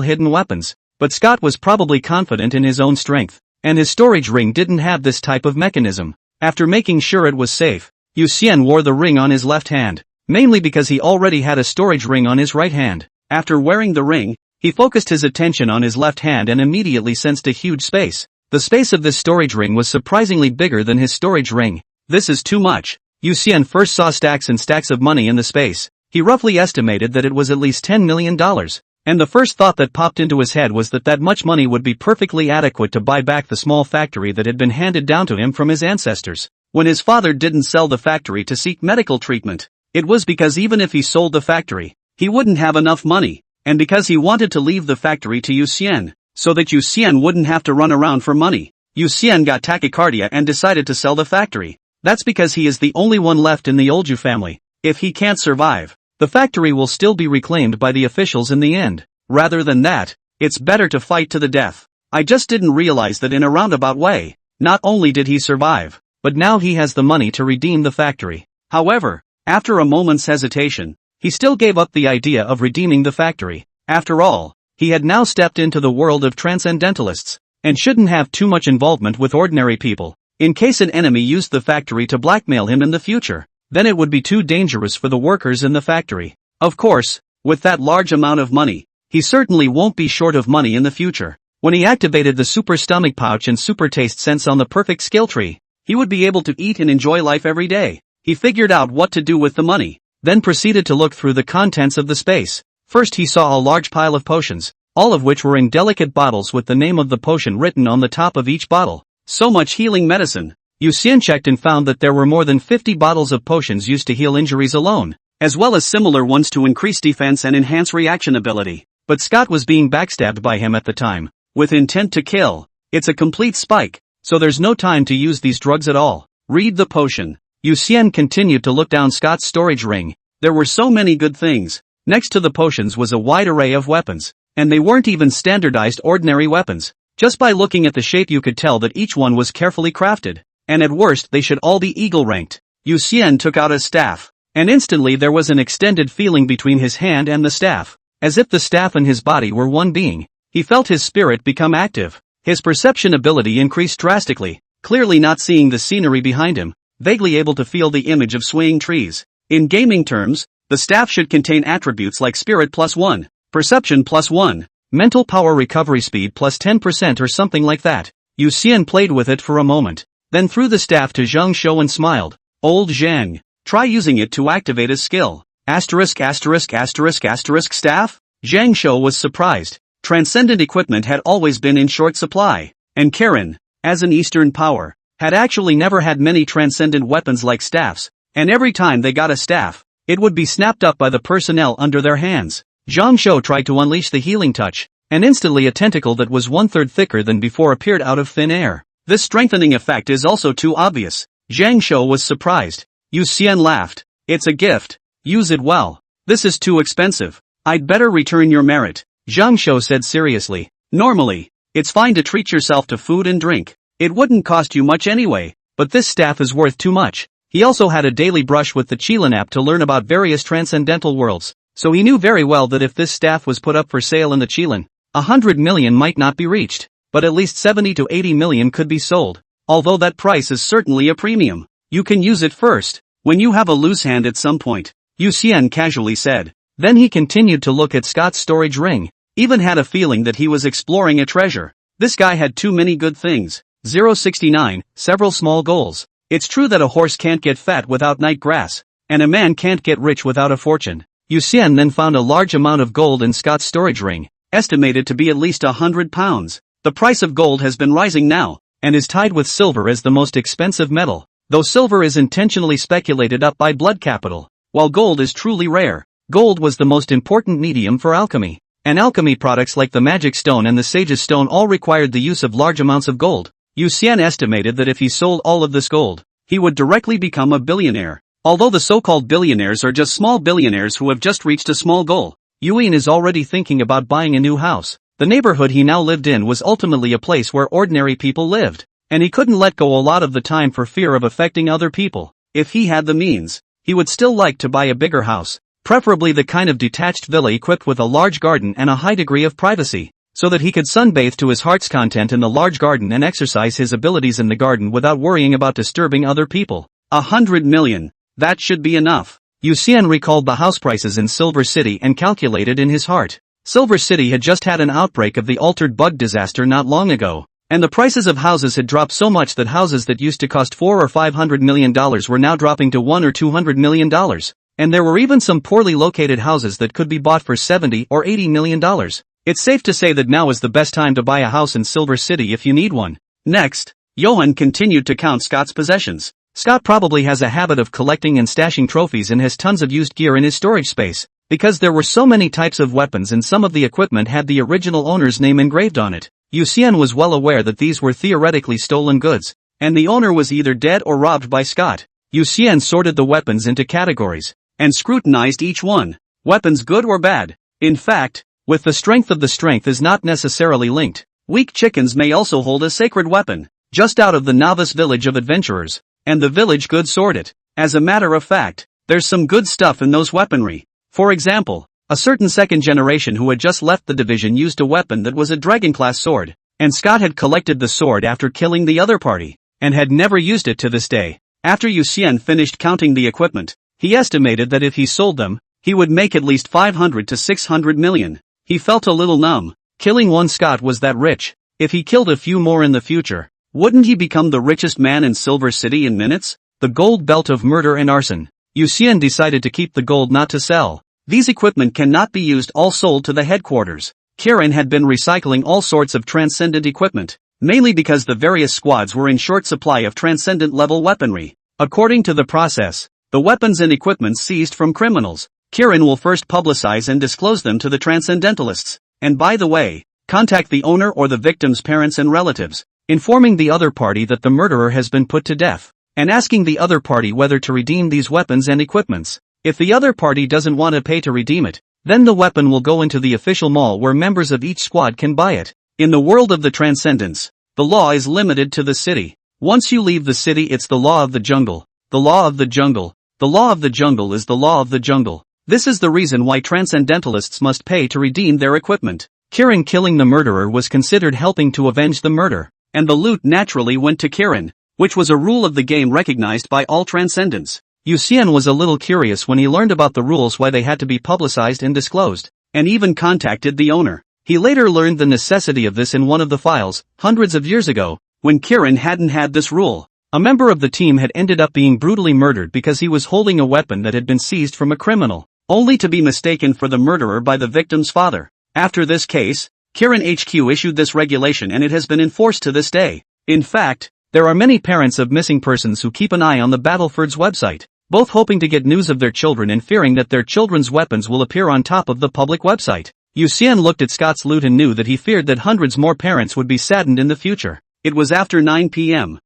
hidden weapons. But Scott was probably confident in his own strength, and his storage ring didn't have this type of mechanism. After making sure it was safe, Yuxian wore the ring on his left hand, mainly because he already had a storage ring on his right hand. After wearing the ring, he focused his attention on his left hand and immediately sensed a huge space. The space of this storage ring was surprisingly bigger than his storage ring. This is too much. Yuxian first saw stacks and stacks of money in the space. He roughly estimated that it was at least $10 million. And the first thought that popped into his head was that that much money would be perfectly adequate to buy back the small factory that had been handed down to him from his ancestors. When his father didn't sell the factory to seek medical treatment, it was because even if he sold the factory, he wouldn't have enough money, and because he wanted to leave the factory to Yuxian, so that Yuxian wouldn't have to run around for money. Yuxian got tachycardia and decided to sell the factory. That's because he is the only one left in the Olju family. If he can't survive, the factory will still be reclaimed by the officials in the end. Rather than that, it's better to fight to the death. I just didn't realize that in a roundabout way, not only did he survive, but now he has the money to redeem the factory. However, after a moment's hesitation, he still gave up the idea of redeeming the factory. After all, he had now stepped into the world of transcendentalists, and shouldn't have too much involvement with ordinary people. In case an enemy used the factory to blackmail him in the future, then it would be too dangerous for the workers in the factory. Of course, with that large amount of money, he certainly won't be short of money in the future. When he activated the super stomach pouch and super taste sense on the perfect skill tree, he would be able to eat and enjoy life every day. He figured out what to do with the money, then proceeded to look through the contents of the space. First he saw a large pile of potions, all of which were in delicate bottles with the name of the potion written on the top of each bottle. So much healing medicine. Yuxian checked and found that there were more than 50 bottles of potions used to heal injuries alone, as well as similar ones to increase defense and enhance reaction ability. But Scott was being backstabbed by him at the time, with intent to kill. It's a complete spike, so there's no time to use these drugs at all. Read the potion. Yuxian continued to look down Scott's storage ring. There were so many good things. Next to the potions was a wide array of weapons, and they weren't even standardized ordinary weapons. Just by looking at the shape you could tell that each one was carefully crafted, and at worst they should all be eagle-ranked. Yu Xian took out his staff, and instantly there was an extended feeling between his hand and the staff, as if the staff and his body were one being. He felt his spirit become active. His perception ability increased drastically, clearly not seeing the scenery behind him, vaguely able to feel the image of swaying trees. In gaming terms, the staff should contain attributes like spirit +1, perception +1, mental power recovery speed +10% or something like that. Yu Xian played with it for a moment, then threw the staff to Zhang Shou and smiled. Old Zhang, try using it to activate his skill. Staff? Zhang Shou was surprised. Transcendent equipment had always been in short supply, and Kirin, as an Eastern power, had actually never had many transcendent weapons like staffs, and every time they got a staff, it would be snapped up by the personnel under their hands. Zhang Shou tried to unleash the healing touch, and instantly a tentacle that was 1/3 thicker than before appeared out of thin air. This strengthening effect is also too obvious. Zhang Shou was surprised. Yu Xian laughed. It's a gift. Use it well. This is too expensive. I'd better return your merit. Zhang Shou said seriously. Normally, it's fine to treat yourself to food and drink. It wouldn't cost you much anyway, but this staff is worth too much. He also had a daily brush with the Qilin app to learn about various transcendental worlds, so he knew very well that if this staff was put up for sale in the Qilin, 100 million might not be reached, but at least 70 to 80 million could be sold. Although that price is certainly a premium. You can use it first, when you have a loose hand at some point, Yu Xian casually said. Then he continued to look at Scott's storage ring, even had a feeling that he was exploring a treasure. This guy had too many good things. 069, several small goals. It's true that a horse can't get fat without night grass, and a man can't get rich without a fortune. Yu Xian then found a large amount of gold in Scott's storage ring, estimated to be at least 100 pounds. The price of gold has been rising now, and is tied with silver as the most expensive metal, though silver is intentionally speculated up by blood capital, while gold is truly rare. Gold was the most important medium for alchemy, and alchemy products like the magic stone and the sage's stone all required the use of large amounts of gold. Yu Xian estimated that if he sold all of this gold, he would directly become a billionaire. Although the so-called billionaires are just small billionaires who have just reached a small goal, Yuan is already thinking about buying a new house. The neighborhood he now lived in was ultimately a place where ordinary people lived, and he couldn't let go a lot of the time for fear of affecting other people. If he had the means, he would still like to buy a bigger house, preferably the kind of detached villa equipped with a large garden and a high degree of privacy, so that he could sunbathe to his heart's content in the large garden and exercise his abilities in the garden without worrying about disturbing other people. 100 million. That should be enough. Yu Xian recalled the house prices in Silver City and calculated in his heart. Silver City had just had an outbreak of the altered bug disaster not long ago, and the prices of houses had dropped so much that houses that used to cost $400 or $500 million were now dropping to $100 or $200 million, and there were even some poorly located houses that could be bought for $70 or $80 million. It's safe to say that now is the best time to buy a house in Silver City if you need one. Next, Johan continued to count Scott's possessions. Scott probably has a habit of collecting and stashing trophies and has tons of used gear in his storage space, because there were so many types of weapons and some of the equipment had the original owner's name engraved on it. Yu Xian was well aware that these were theoretically stolen goods, and the owner was either dead or robbed by Scott. Yu Xian sorted the weapons into categories, and scrutinized each one. Weapons good or bad? In fact, with the strength of the strength is not necessarily linked. Weak chickens may also hold a sacred weapon, just out of the novice village of adventurers, and the village good sword it. As a matter of fact, there's some good stuff in those weaponry. For example, a certain second generation who had just left the division used a weapon that was a dragon-class sword, and Scott had collected the sword after killing the other party, and had never used it to this day. After Yu Xian finished counting the equipment, he estimated that if he sold them, he would make at least 500 to 600 million. He felt a little numb. Killing one Scott was that rich. If he killed a few more in the future, wouldn't he become the richest man in Silver City in minutes? The gold belt of murder and arson. Yu Xian decided to keep the gold, not to sell. These equipment cannot be used, all sold to the headquarters. Kirin had been recycling all sorts of transcendent equipment, mainly because the various squads were in short supply of transcendent level weaponry. According to the process, the weapons and equipment seized from criminals, Kirin will first publicize and disclose them to the transcendentalists. And by the way, contact the owner or the victim's parents and relatives, informing the other party that the murderer has been put to death, and asking the other party whether to redeem these weapons and equipments. If the other party doesn't want to pay to redeem it, Then the weapon will go into the official mall where members of each squad can buy it. In the world of the Transcendence, the law is limited to the city. Once you leave the city, it's the law of the jungle. The law of the jungle. The law of the jungle is the law of the jungle. This is the reason why transcendentalists must pay to redeem their equipment. Kirin killing the murderer was considered helping to avenge the murder, and the loot naturally went to Kirin, which was a rule of the game recognized by all transcendents. Yuxian was a little curious when he learned about the rules, why they had to be publicized and disclosed, and even contacted the owner. He later learned the necessity of this in one of the files, hundreds of years ago, when Kirin hadn't had this rule. A member of the team had ended up being brutally murdered because he was holding a weapon that had been seized from a criminal, only to be mistaken for the murderer by the victim's father. After this case, Kirin HQ issued this regulation and it has been enforced to this day. In fact, there are many parents of missing persons who keep an eye on the Battleford's website, both hoping to get news of their children and fearing that their children's weapons will appear on top of the public website. Yuxian looked at Scott's loot and knew that he feared that hundreds more parents would be saddened in the future. It was after 9 p.m.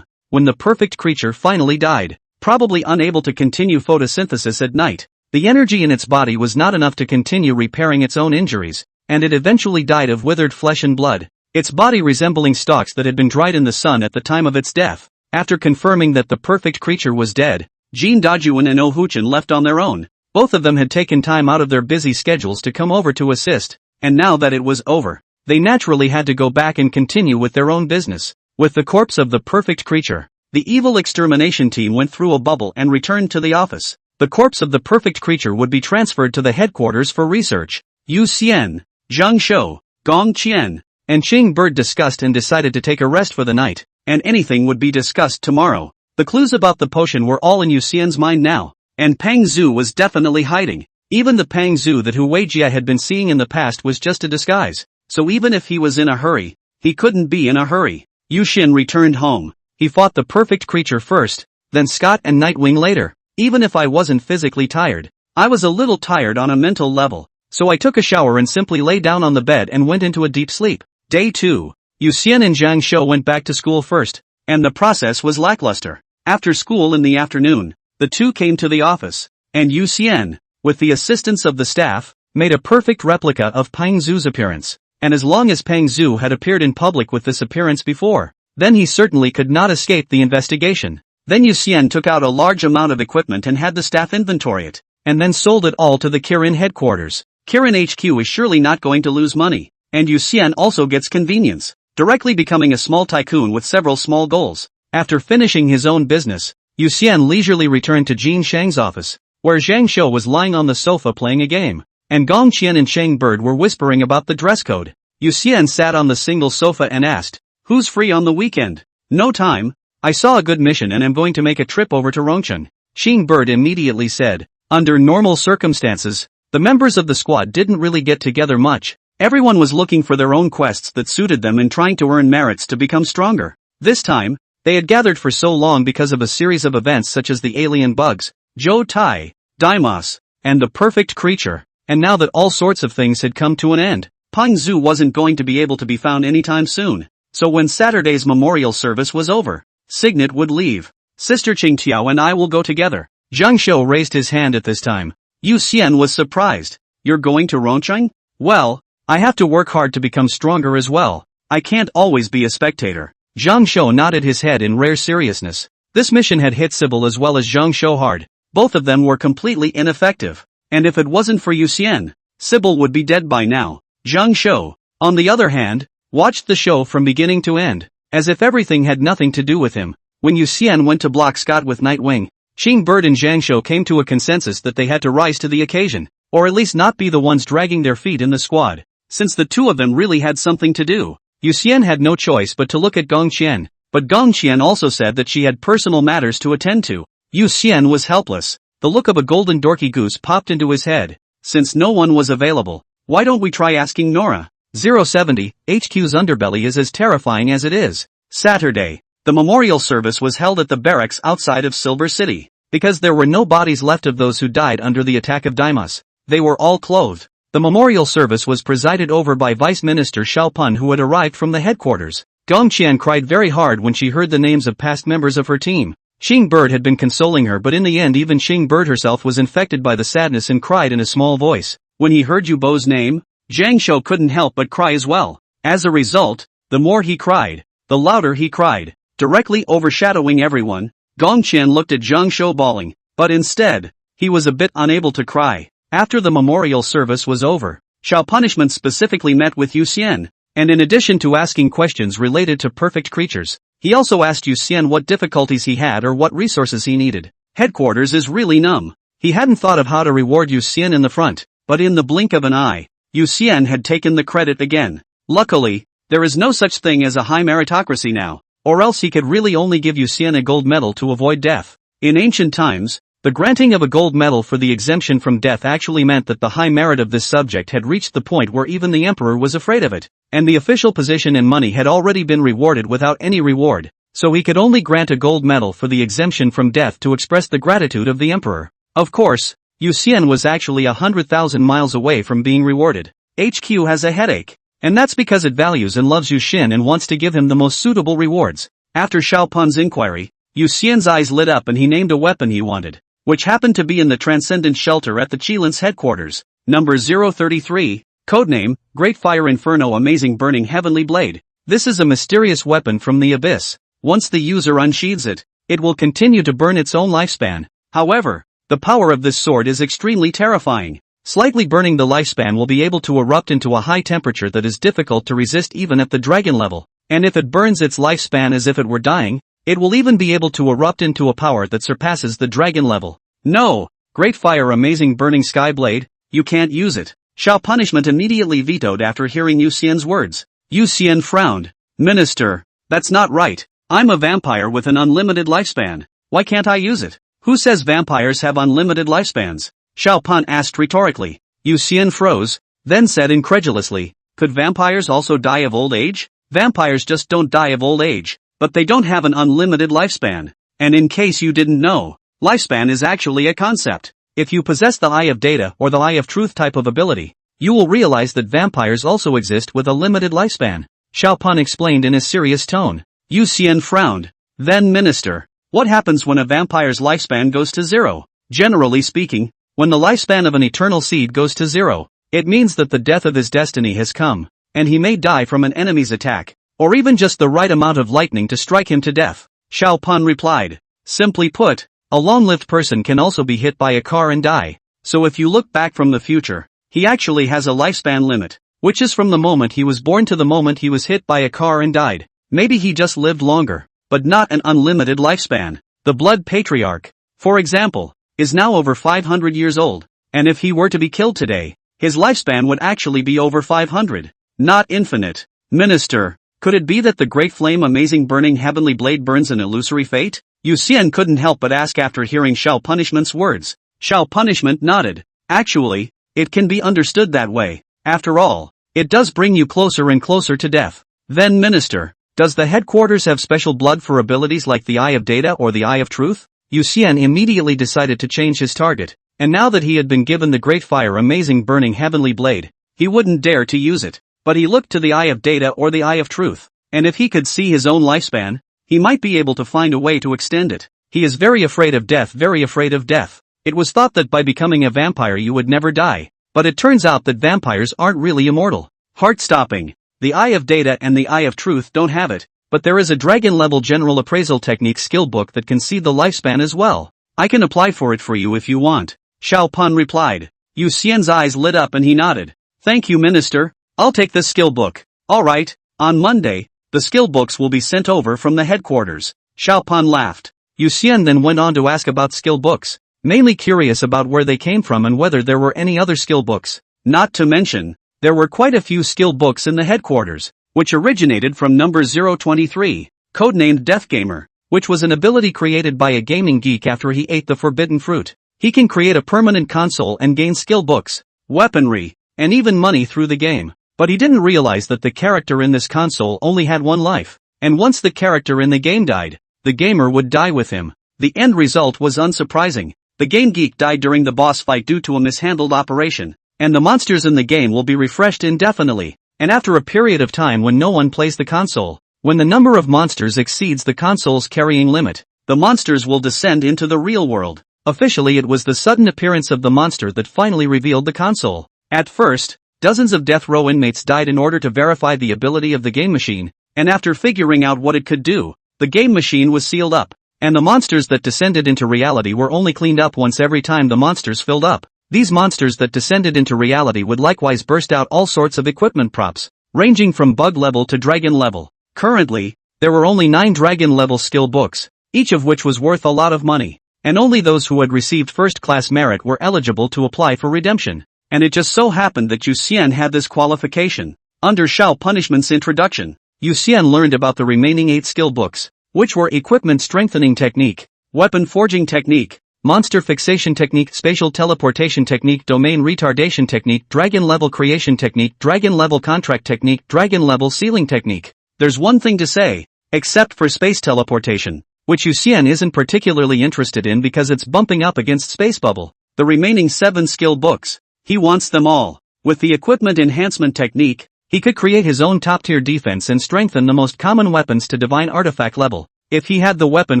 when the perfect creature finally died, probably unable to continue photosynthesis at night. The energy in its body was not enough to continue repairing its own injuries, and it eventually died of withered flesh and blood, its body resembling stalks that had been dried in the sun at the time of its death. After confirming that the perfect creature was dead, Jin Dajuan and Oh Huchin left on their own. Both of them had taken time out of their busy schedules to come over to assist, and now that it was over, they naturally had to go back and continue with their own business. With the corpse of the perfect creature, the evil extermination team went through a bubble and returned to the office. The corpse of the perfect creature would be transferred to the headquarters for research. Yu Xian, Zhang Shou, Gong Qian, and Qing Bird discussed and decided to take a rest for the night, and anything would be discussed tomorrow. The clues about the potion were all in Yu Xian's mind now. And Pang Zhu was definitely hiding. Even the Pang Zhu that Hu Weijia had been seeing in the past was just a disguise, so even if he was in a hurry, he couldn't be in a hurry. Yu Xin returned home. He fought the perfect creature first, then Scott and Nightwing later. Even if I wasn't physically tired, I was a little tired on a mental level, so I took a shower and simply lay down on the bed and went into a deep sleep. Day 2. Yu Xian and Zhang Shou went back to school first, and the process was lackluster. After school in the afternoon, the two came to the office, and Yu Xian, with the assistance of the staff, made a perfect replica of Pang Zhu's appearance, and as long as Pang Zhu had appeared in public with this appearance before, then he certainly could not escape the investigation. Then Yu Xian took out a large amount of equipment and had the staff inventory it, and then sold it all to the Kirin headquarters. Kirin HQ is surely not going to lose money, and Yu Xian also gets convenience, directly becoming a small tycoon with several small goals. After finishing his own business, Yu Xian leisurely returned to Jin Shang's office, where Zhang Shou was lying on the sofa playing a game, and Gong Qian and Sheng Bird were whispering about the dress code. Yu Xian sat on the single sofa and asked, "Who's free on the weekend?" "No time. I saw a good mission and am going to make a trip over to Rongcheng." Sheng Bird immediately said. Under normal circumstances, the members of the squad didn't really get together much. Everyone was looking for their own quests that suited them and trying to earn merits to become stronger. This time, they had gathered for so long because of a series of events such as the alien bugs, Zhou Tai, Daimos, and the perfect creature, and now that all sorts of things had come to an end, Pang Zhu wasn't going to be able to be found anytime soon. So when Saturday's memorial service was over, Signet would leave. "Sister Qingtiao and I will go together." Zhang Shou raised his hand at this time. Yu Xian was surprised. "You're going to Rongcheng?" "Well, I have to work hard to become stronger as well. I can't always be a spectator." Zhang Shou nodded his head in rare seriousness. This mission had hit Sybil as well as Zhang Shou hard. Both of them were completely ineffective. And if it wasn't for Yu Xian, Sybil would be dead by now. Zhang Shou, on the other hand, watched the show from beginning to end, as if everything had nothing to do with him. When Yu Xian went to block Scott with Nightwing, Qing Bird and Zhang Shou came to a consensus that they had to rise to the occasion, or at least not be the ones dragging their feet in the squad, since the two of them really had something to do. Yu Xian had no choice but to look at Gong Qian, but Gong Qian also said that she had personal matters to attend to. Yu Xian was helpless. The look of a golden dorky goose popped into his head. Since no one was available, why don't we try asking Nora? 070, HQ's underbelly is as terrifying as it is. Saturday, the memorial service was held at the barracks outside of Silver City. Because there were no bodies left of those who died under the attack of Daimos, they were all clothed. The memorial service was presided over by Vice Minister Xiaopun, who had arrived from the headquarters. Gong Qian cried very hard when she heard the names of past members of her team. Xing Bird had been consoling her, but in the end even Xing Bird herself was infected by the sadness and cried in a small voice. When he heard Yu Bo's name, Zhang Shou couldn't help but cry as well. As a result, the more he cried, the louder he cried. Directly overshadowing everyone, Gong Qian looked at Zhang Shou bawling, but instead, he was a bit unable to cry. After the memorial service was over, Xiao Punishment specifically met with Yu Xian, and in addition to asking questions related to perfect creatures, he also asked Yu Xian what difficulties he had or what resources he needed. Headquarters is really numb. He hadn't thought of how to reward Yu Xian in the front, but in the blink of an eye, Yu Xian had taken the credit again. Luckily, there is no such thing as a high meritocracy now, or else he could really only give Yu Xian a gold medal to avoid death. In ancient times, the granting of a gold medal for the exemption from death actually meant that the high merit of this subject had reached the point where even the emperor was afraid of it, and the official position and money had already been rewarded without any reward, so he could only grant a gold medal for the exemption from death to express the gratitude of the emperor. Of course, Yu Xian was actually 100,000 miles away from being rewarded. HQ has a headache, and that's because it values and loves Yu Xin and wants to give him the most suitable rewards. After Xiao Pan's inquiry, Yu Xian's eyes lit up and he named a weapon he wanted, which happened to be in the Transcendent Shelter at the Qilins headquarters. Number 033, codename, Great Fire Inferno Amazing Burning Heavenly Blade. This is a mysterious weapon from the abyss. Once the user unsheathes it, it will continue to burn its own lifespan. However, the power of this sword is extremely terrifying. Slightly burning the lifespan will be able to erupt into a high temperature that is difficult to resist even at the dragon level, and if it burns its lifespan as if it were dying, it will even be able to erupt into a power that surpasses the dragon level. No! Great Fire Amazing Burning Sky Blade, you can't use it. Xiao Punishment immediately vetoed after hearing Yu Xian's words. Yu Xian frowned. Minister, that's not right. I'm a vampire with an unlimited lifespan. Why can't I use it? Who says vampires have unlimited lifespans? Xiao Pan asked rhetorically. Yu Xian froze, then said incredulously, could vampires also die of old age? Vampires just don't die of old age, but they don't have an unlimited lifespan. And in case you didn't know, lifespan is actually a concept. If you possess the Eye of Data or the Eye of Truth type of ability, you will realize that vampires also exist with a limited lifespan. Xiao Pan explained in a serious tone. Yu Xian frowned. Then Minister, what happens when a vampire's lifespan goes to zero? Generally speaking, when the lifespan of an eternal seed goes to zero, it means that the death of his destiny has come, and he may die from an enemy's attack, or even just the right amount of lightning to strike him to death. Xiao Pan replied. Simply put, a long-lived person can also be hit by a car and die, so if you look back from the future, he actually has a lifespan limit, which is from the moment he was born to the moment he was hit by a car and died. Maybe he just lived longer, but not an unlimited lifespan. The Blood Patriarch, for example, is now over 500 years old, and if he were to be killed today, his lifespan would actually be over 500, not infinite. Minister, could it be that the Great Flame Amazing Burning Heavenly Blade burns an illusory fate? Yu Xian couldn't help but ask after hearing Xiao Punishment's words. Xiao Punishment nodded. Actually, it can be understood that way. After all, it does bring you closer and closer to death. Then Minister, does the headquarters have special blood for abilities like the Eye of Data or the Eye of Truth? Yu Xian immediately decided to change his target, and now that he had been given the Great Fire Amazing Burning Heavenly Blade, he wouldn't dare to use it. But he looked to the Eye of Data or the Eye of Truth, and if he could see his own lifespan, he might be able to find a way to extend it. He is very afraid of death, very afraid of death. It was thought that by becoming a vampire you would never die, but it turns out that vampires aren't really immortal. Heart-stopping. The Eye of Data and the Eye of Truth don't have it, but there is a dragon-level general appraisal technique skill book that can see the lifespan as well. I can apply for it for you if you want. Xiao Pan replied. Yu Xian's eyes lit up and he nodded. Thank you, Minister. I'll take this skill book. Alright, on Monday, the skill books will be sent over from the headquarters. Xiao Pan laughed. Yu Xian then went on to ask about skill books, mainly curious about where they came from and whether there were any other skill books. Not to mention, there were quite a few skill books in the headquarters, which originated from number 023, codenamed Death Gamer, which was an ability created by a gaming geek after he ate the forbidden fruit. He can create a permanent console and gain skill books, weaponry, and even money through the game. But he didn't realize that the character in this console only had one life, and once the character in the game died, the gamer would die with him. The end result was unsurprising. The game geek died during the boss fight due to a mishandled operation, and the monsters in the game will be refreshed indefinitely, and after a period of time when no one plays the console, when the number of monsters exceeds the console's carrying limit, the monsters will descend into the real world. Officially it was the sudden appearance of the monster that finally revealed the console. At first, dozens of death row inmates died in order to verify the ability of the game machine, and after figuring out what it could do, the game machine was sealed up, and the monsters that descended into reality were only cleaned up once every time the monsters filled up. These monsters that descended into reality would likewise burst out all sorts of equipment props, ranging from bug level to dragon level. Currently, there were only 9 dragon level skill books, each of which was worth a lot of money, and only those who had received first-class merit were eligible to apply for redemption. And it just so happened that Yu Xian had this qualification. Under Shao Punishment's introduction, Yu Xian learned about the remaining 8 skill books, which were Equipment Strengthening Technique, Weapon Forging Technique, Monster Fixation Technique, Spatial Teleportation Technique, Domain Retardation Technique, Dragon Level Creation Technique, Dragon Level Contract Technique, Dragon Level Sealing Technique. There's one thing to say, except for Space Teleportation, which Yu Xian isn't particularly interested in because it's bumping up against Space Bubble. The remaining 7 skill books, he wants them all. With the Equipment Enhancement Technique, he could create his own top-tier defense and strengthen the most common weapons to divine artifact level. If he had the Weapon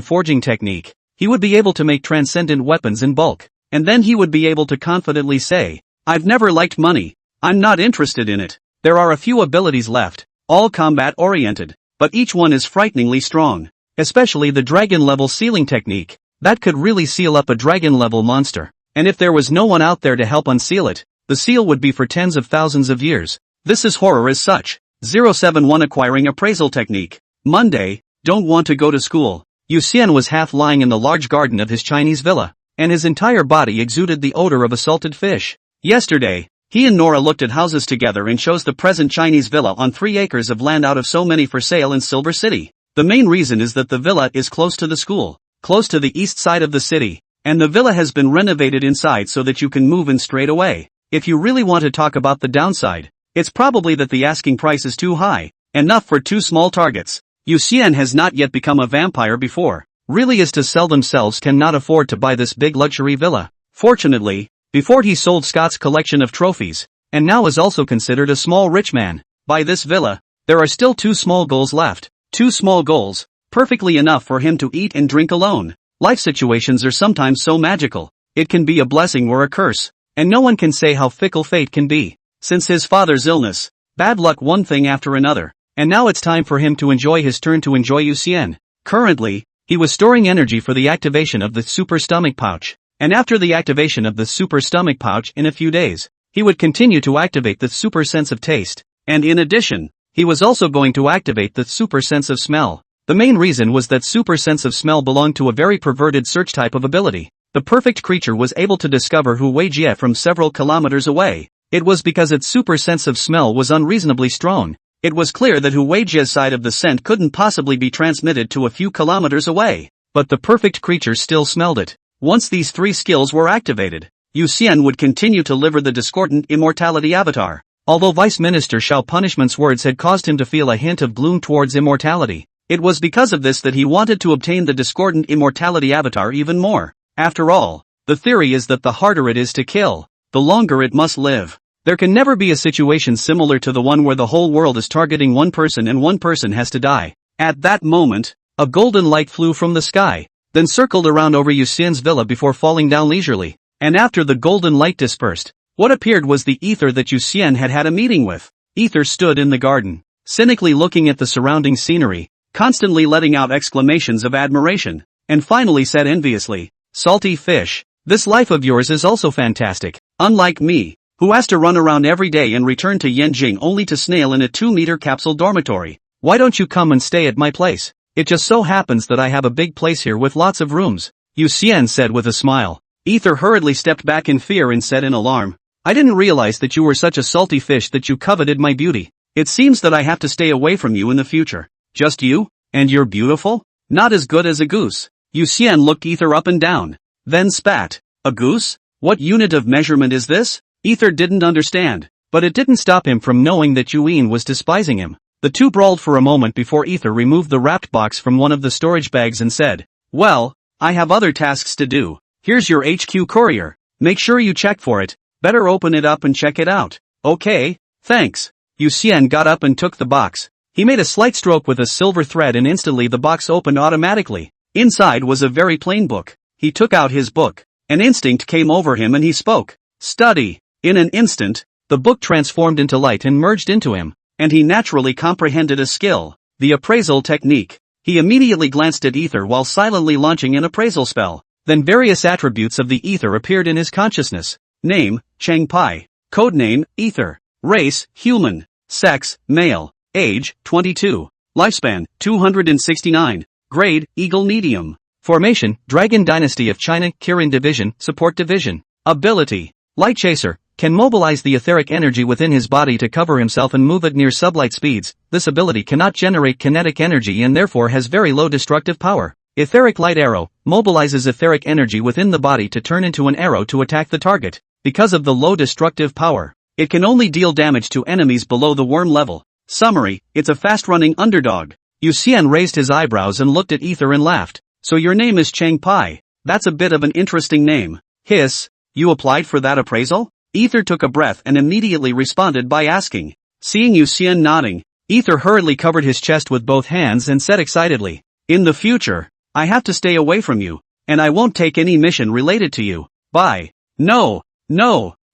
Forging Technique, he would be able to make transcendent weapons in bulk, and then he would be able to confidently say, "I've never liked money, I'm not interested in it." There are a few abilities left, all combat-oriented, but each one is frighteningly strong, especially the dragon-level sealing technique. That could really seal up a dragon-level monster, and if there was no one out there to help unseal it, the seal would be for tens of thousands of years. This is horror as such. 071 Acquiring Appraisal Technique. Monday, don't want to go to school. Yu Xian was half lying in the large garden of his Chinese villa, and his entire body exuded the odor of a salted fish. Yesterday, he and Nora looked at houses together and chose the present Chinese villa on 3 acres of land out of so many for sale in Silver City. The main reason is that the villa is close to the school, close to the east side of the city, and the villa has been renovated inside so that you can move in straight away. If you really want to talk about the downside, it's probably that the asking price is too high, enough for 2 small targets. Yu Xian has not yet become a vampire before. Really is to sell themselves cannot afford to buy this big luxury villa. Fortunately, before he sold Scott's collection of trophies, and now is also considered a small rich man. By this villa, there are still 2 small goals left. 2 small goals, perfectly enough for him to eat and drink alone. Life situations are sometimes so magical, it can be a blessing or a curse, and no one can say how fickle fate can be. Since his father's illness, bad luck one thing after another. And now it's time for him to enjoy his turn to enjoy Yu Xian. Currently, he was storing energy for the activation of the super stomach pouch, and after the activation of the super stomach pouch in a few days, he would continue to activate the super sense of taste, and in addition, he was also going to activate the super sense of smell. The main reason was that super sense of smell belonged to a very perverted search type of ability. The perfect creature was able to discover Hu Weijie from several kilometers away. It was because its super sense of smell was unreasonably strong. It was clear that Hu Weijie's side of the scent couldn't possibly be transmitted to a few kilometers away, but the perfect creature still smelled it. Once these 3 skills were activated, Yu Xian would continue to live the discordant immortality avatar. Although Vice Minister Shao Punishment's words had caused him to feel a hint of gloom towards immortality, it was because of this that he wanted to obtain the discordant immortality avatar even more. After all, the theory is that the harder it is to kill, the longer it must live. There can never be a situation similar to the one where the whole world is targeting one person and one person has to die. At that moment, a golden light flew from the sky, then circled around over Yu Xian's villa before falling down leisurely, and after the golden light dispersed, what appeared was the ether that Yu Xian had had a meeting with. Ether stood in the garden, cynically looking at the surrounding scenery, constantly letting out exclamations of admiration, and finally said enviously, "Salty fish, this life of yours is also fantastic, unlike me, who has to run around every day and return to Yanjing only to snail in a 2-meter capsule dormitory. Why don't you come and stay at my place? It just so happens that I have a big place here with lots of rooms," Yu Xian said with a smile. Ether hurriedly stepped back in fear and said in alarm, "I didn't realize that you were such a salty fish that you coveted my beauty. It seems that I have to stay away from you in the future." "Just you? And you're beautiful? Not as good as a goose." Yu Xian looked Ether up and down, then spat. "A goose? What unit of measurement is this?" Ether didn't understand, but it didn't stop him from knowing that Yuan was despising him. The two brawled for a moment before Ether removed the wrapped box from one of the storage bags and said, "Well, I have other tasks to do. Here's your HQ courier. Make sure you check for it. Better open it up and check it out." "Okay, thanks." Yu Xian got up and took the box. He made a slight stroke with a silver thread and instantly the box opened automatically. Inside was a very plain book. He took out his book. An instinct came over him and he spoke. "Study." In an instant, The book transformed into light and merged into him, and he naturally comprehended a skill, the appraisal technique. He immediately glanced at ether while silently launching an appraisal spell. Then various attributes of the ether appeared in his consciousness. Name, Chang Pai. Codename, Ether. Race, human. Sex, male. Age, 22. Lifespan, 269. Grade, Eagle Medium. Formation, Dragon Dynasty of China, Kirin Division, Support Division. Ability, Light Chaser, can mobilize the etheric energy within his body to cover himself and move at near sublight speeds. This ability cannot generate kinetic energy and therefore has very low destructive power. Etheric Light Arrow, mobilizes etheric energy within the body to turn into an arrow to attack the target. Because of the low destructive power, it can only deal damage to enemies below the worm level. Summary, it's a fast-running underdog. Yu Xian raised his eyebrows and looked at Ether and laughed. So your name is Chang Pai. That's a bit of an interesting name. Hiss, you applied for that appraisal? Ether took a breath and immediately responded by asking. Seeing Yu Xian nodding, Ether hurriedly covered his chest with both hands and said excitedly, in the future, I have to stay away from you, and I won't take any mission related to you. Bye. No.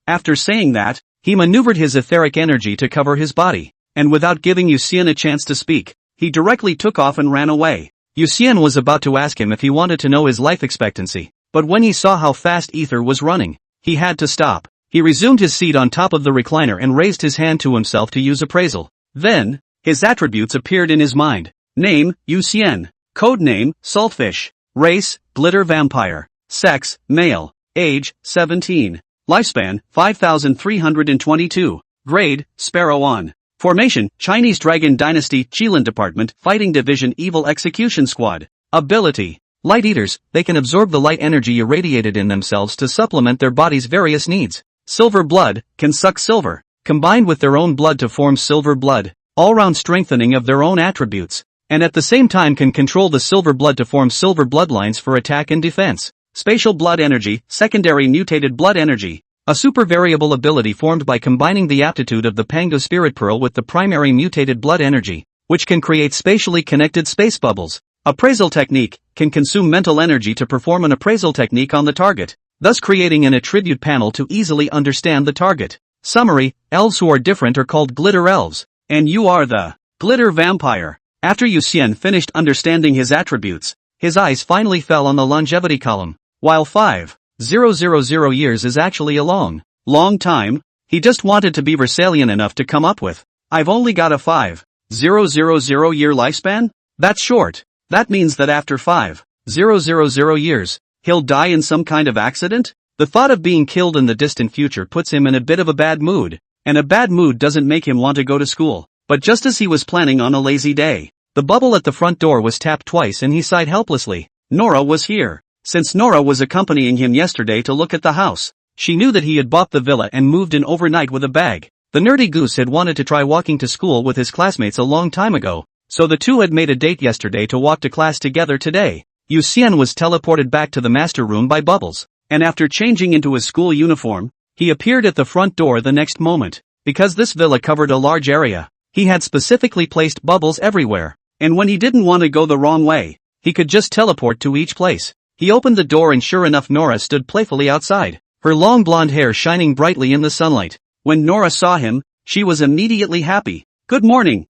After saying that, he maneuvered his etheric energy to cover his body, and without giving Yu Xian a chance to speak, he directly took off and ran away. Yu Xian was about to ask him if he wanted to know his life expectancy, but when he saw how fast Ether was running, he had to stop. He resumed his seat on top of the recliner and raised his hand to himself to use appraisal. Then, his attributes appeared in his mind. Name, Yu Xian. Codename, Saltfish. Race, Glitter Vampire. Sex, male. Age, 17. Lifespan, 5322. Grade, Sparrow On. Formation, Chinese Dragon Dynasty, Qilin Department, Fighting Division, Evil Execution Squad. Ability, Light Eaters, they can absorb the light energy irradiated in themselves to supplement their body's various needs. Silver Blood, can suck silver, combined with their own blood to form silver blood, all-round strengthening of their own attributes, and at the same time can control the silver blood to form silver bloodlines for attack and defense. Spatial Blood Energy, Secondary Mutated Blood Energy, a super variable ability formed by combining the aptitude of the Pango Spirit Pearl with the primary mutated blood energy, which can create spatially connected space bubbles. Appraisal Technique, can consume mental energy to perform an appraisal technique on the target, thus creating an attribute panel to easily understand the target. Summary, elves who are different are called glitter elves, and you are the glitter vampire. After Yu Xian finished understanding his attributes, his eyes finally fell on the longevity column. While 5,000 years is actually a long time, he just wanted to be Versalian enough to come up with, I've only got a 5,000 year lifespan? That's short. That means that after 5,000 years, he'll die in some kind of accident? The thought of being killed in the distant future puts him in a bit of a bad mood, and a bad mood doesn't make him want to go to school. But just as he was planning on a lazy day, the bubble at the front door was tapped twice and he sighed helplessly. Nora was here. Since Nora was accompanying him yesterday to look at the house, she knew that he had bought the villa and moved in overnight with a bag. The nerdy goose had wanted to try walking to school with his classmates a long time ago, so the two had made a date yesterday to walk to class together today. Yu Xian was teleported back to the master room by Bubbles, and after changing into his school uniform, he appeared at the front door the next moment. Because this villa covered a large area, he had specifically placed bubbles everywhere, and when he didn't want to go the wrong way, he could just teleport to each place. He opened the door and sure enough Nora stood playfully outside, her long blonde hair shining brightly in the sunlight. When Nora saw him, she was immediately happy. Good morning.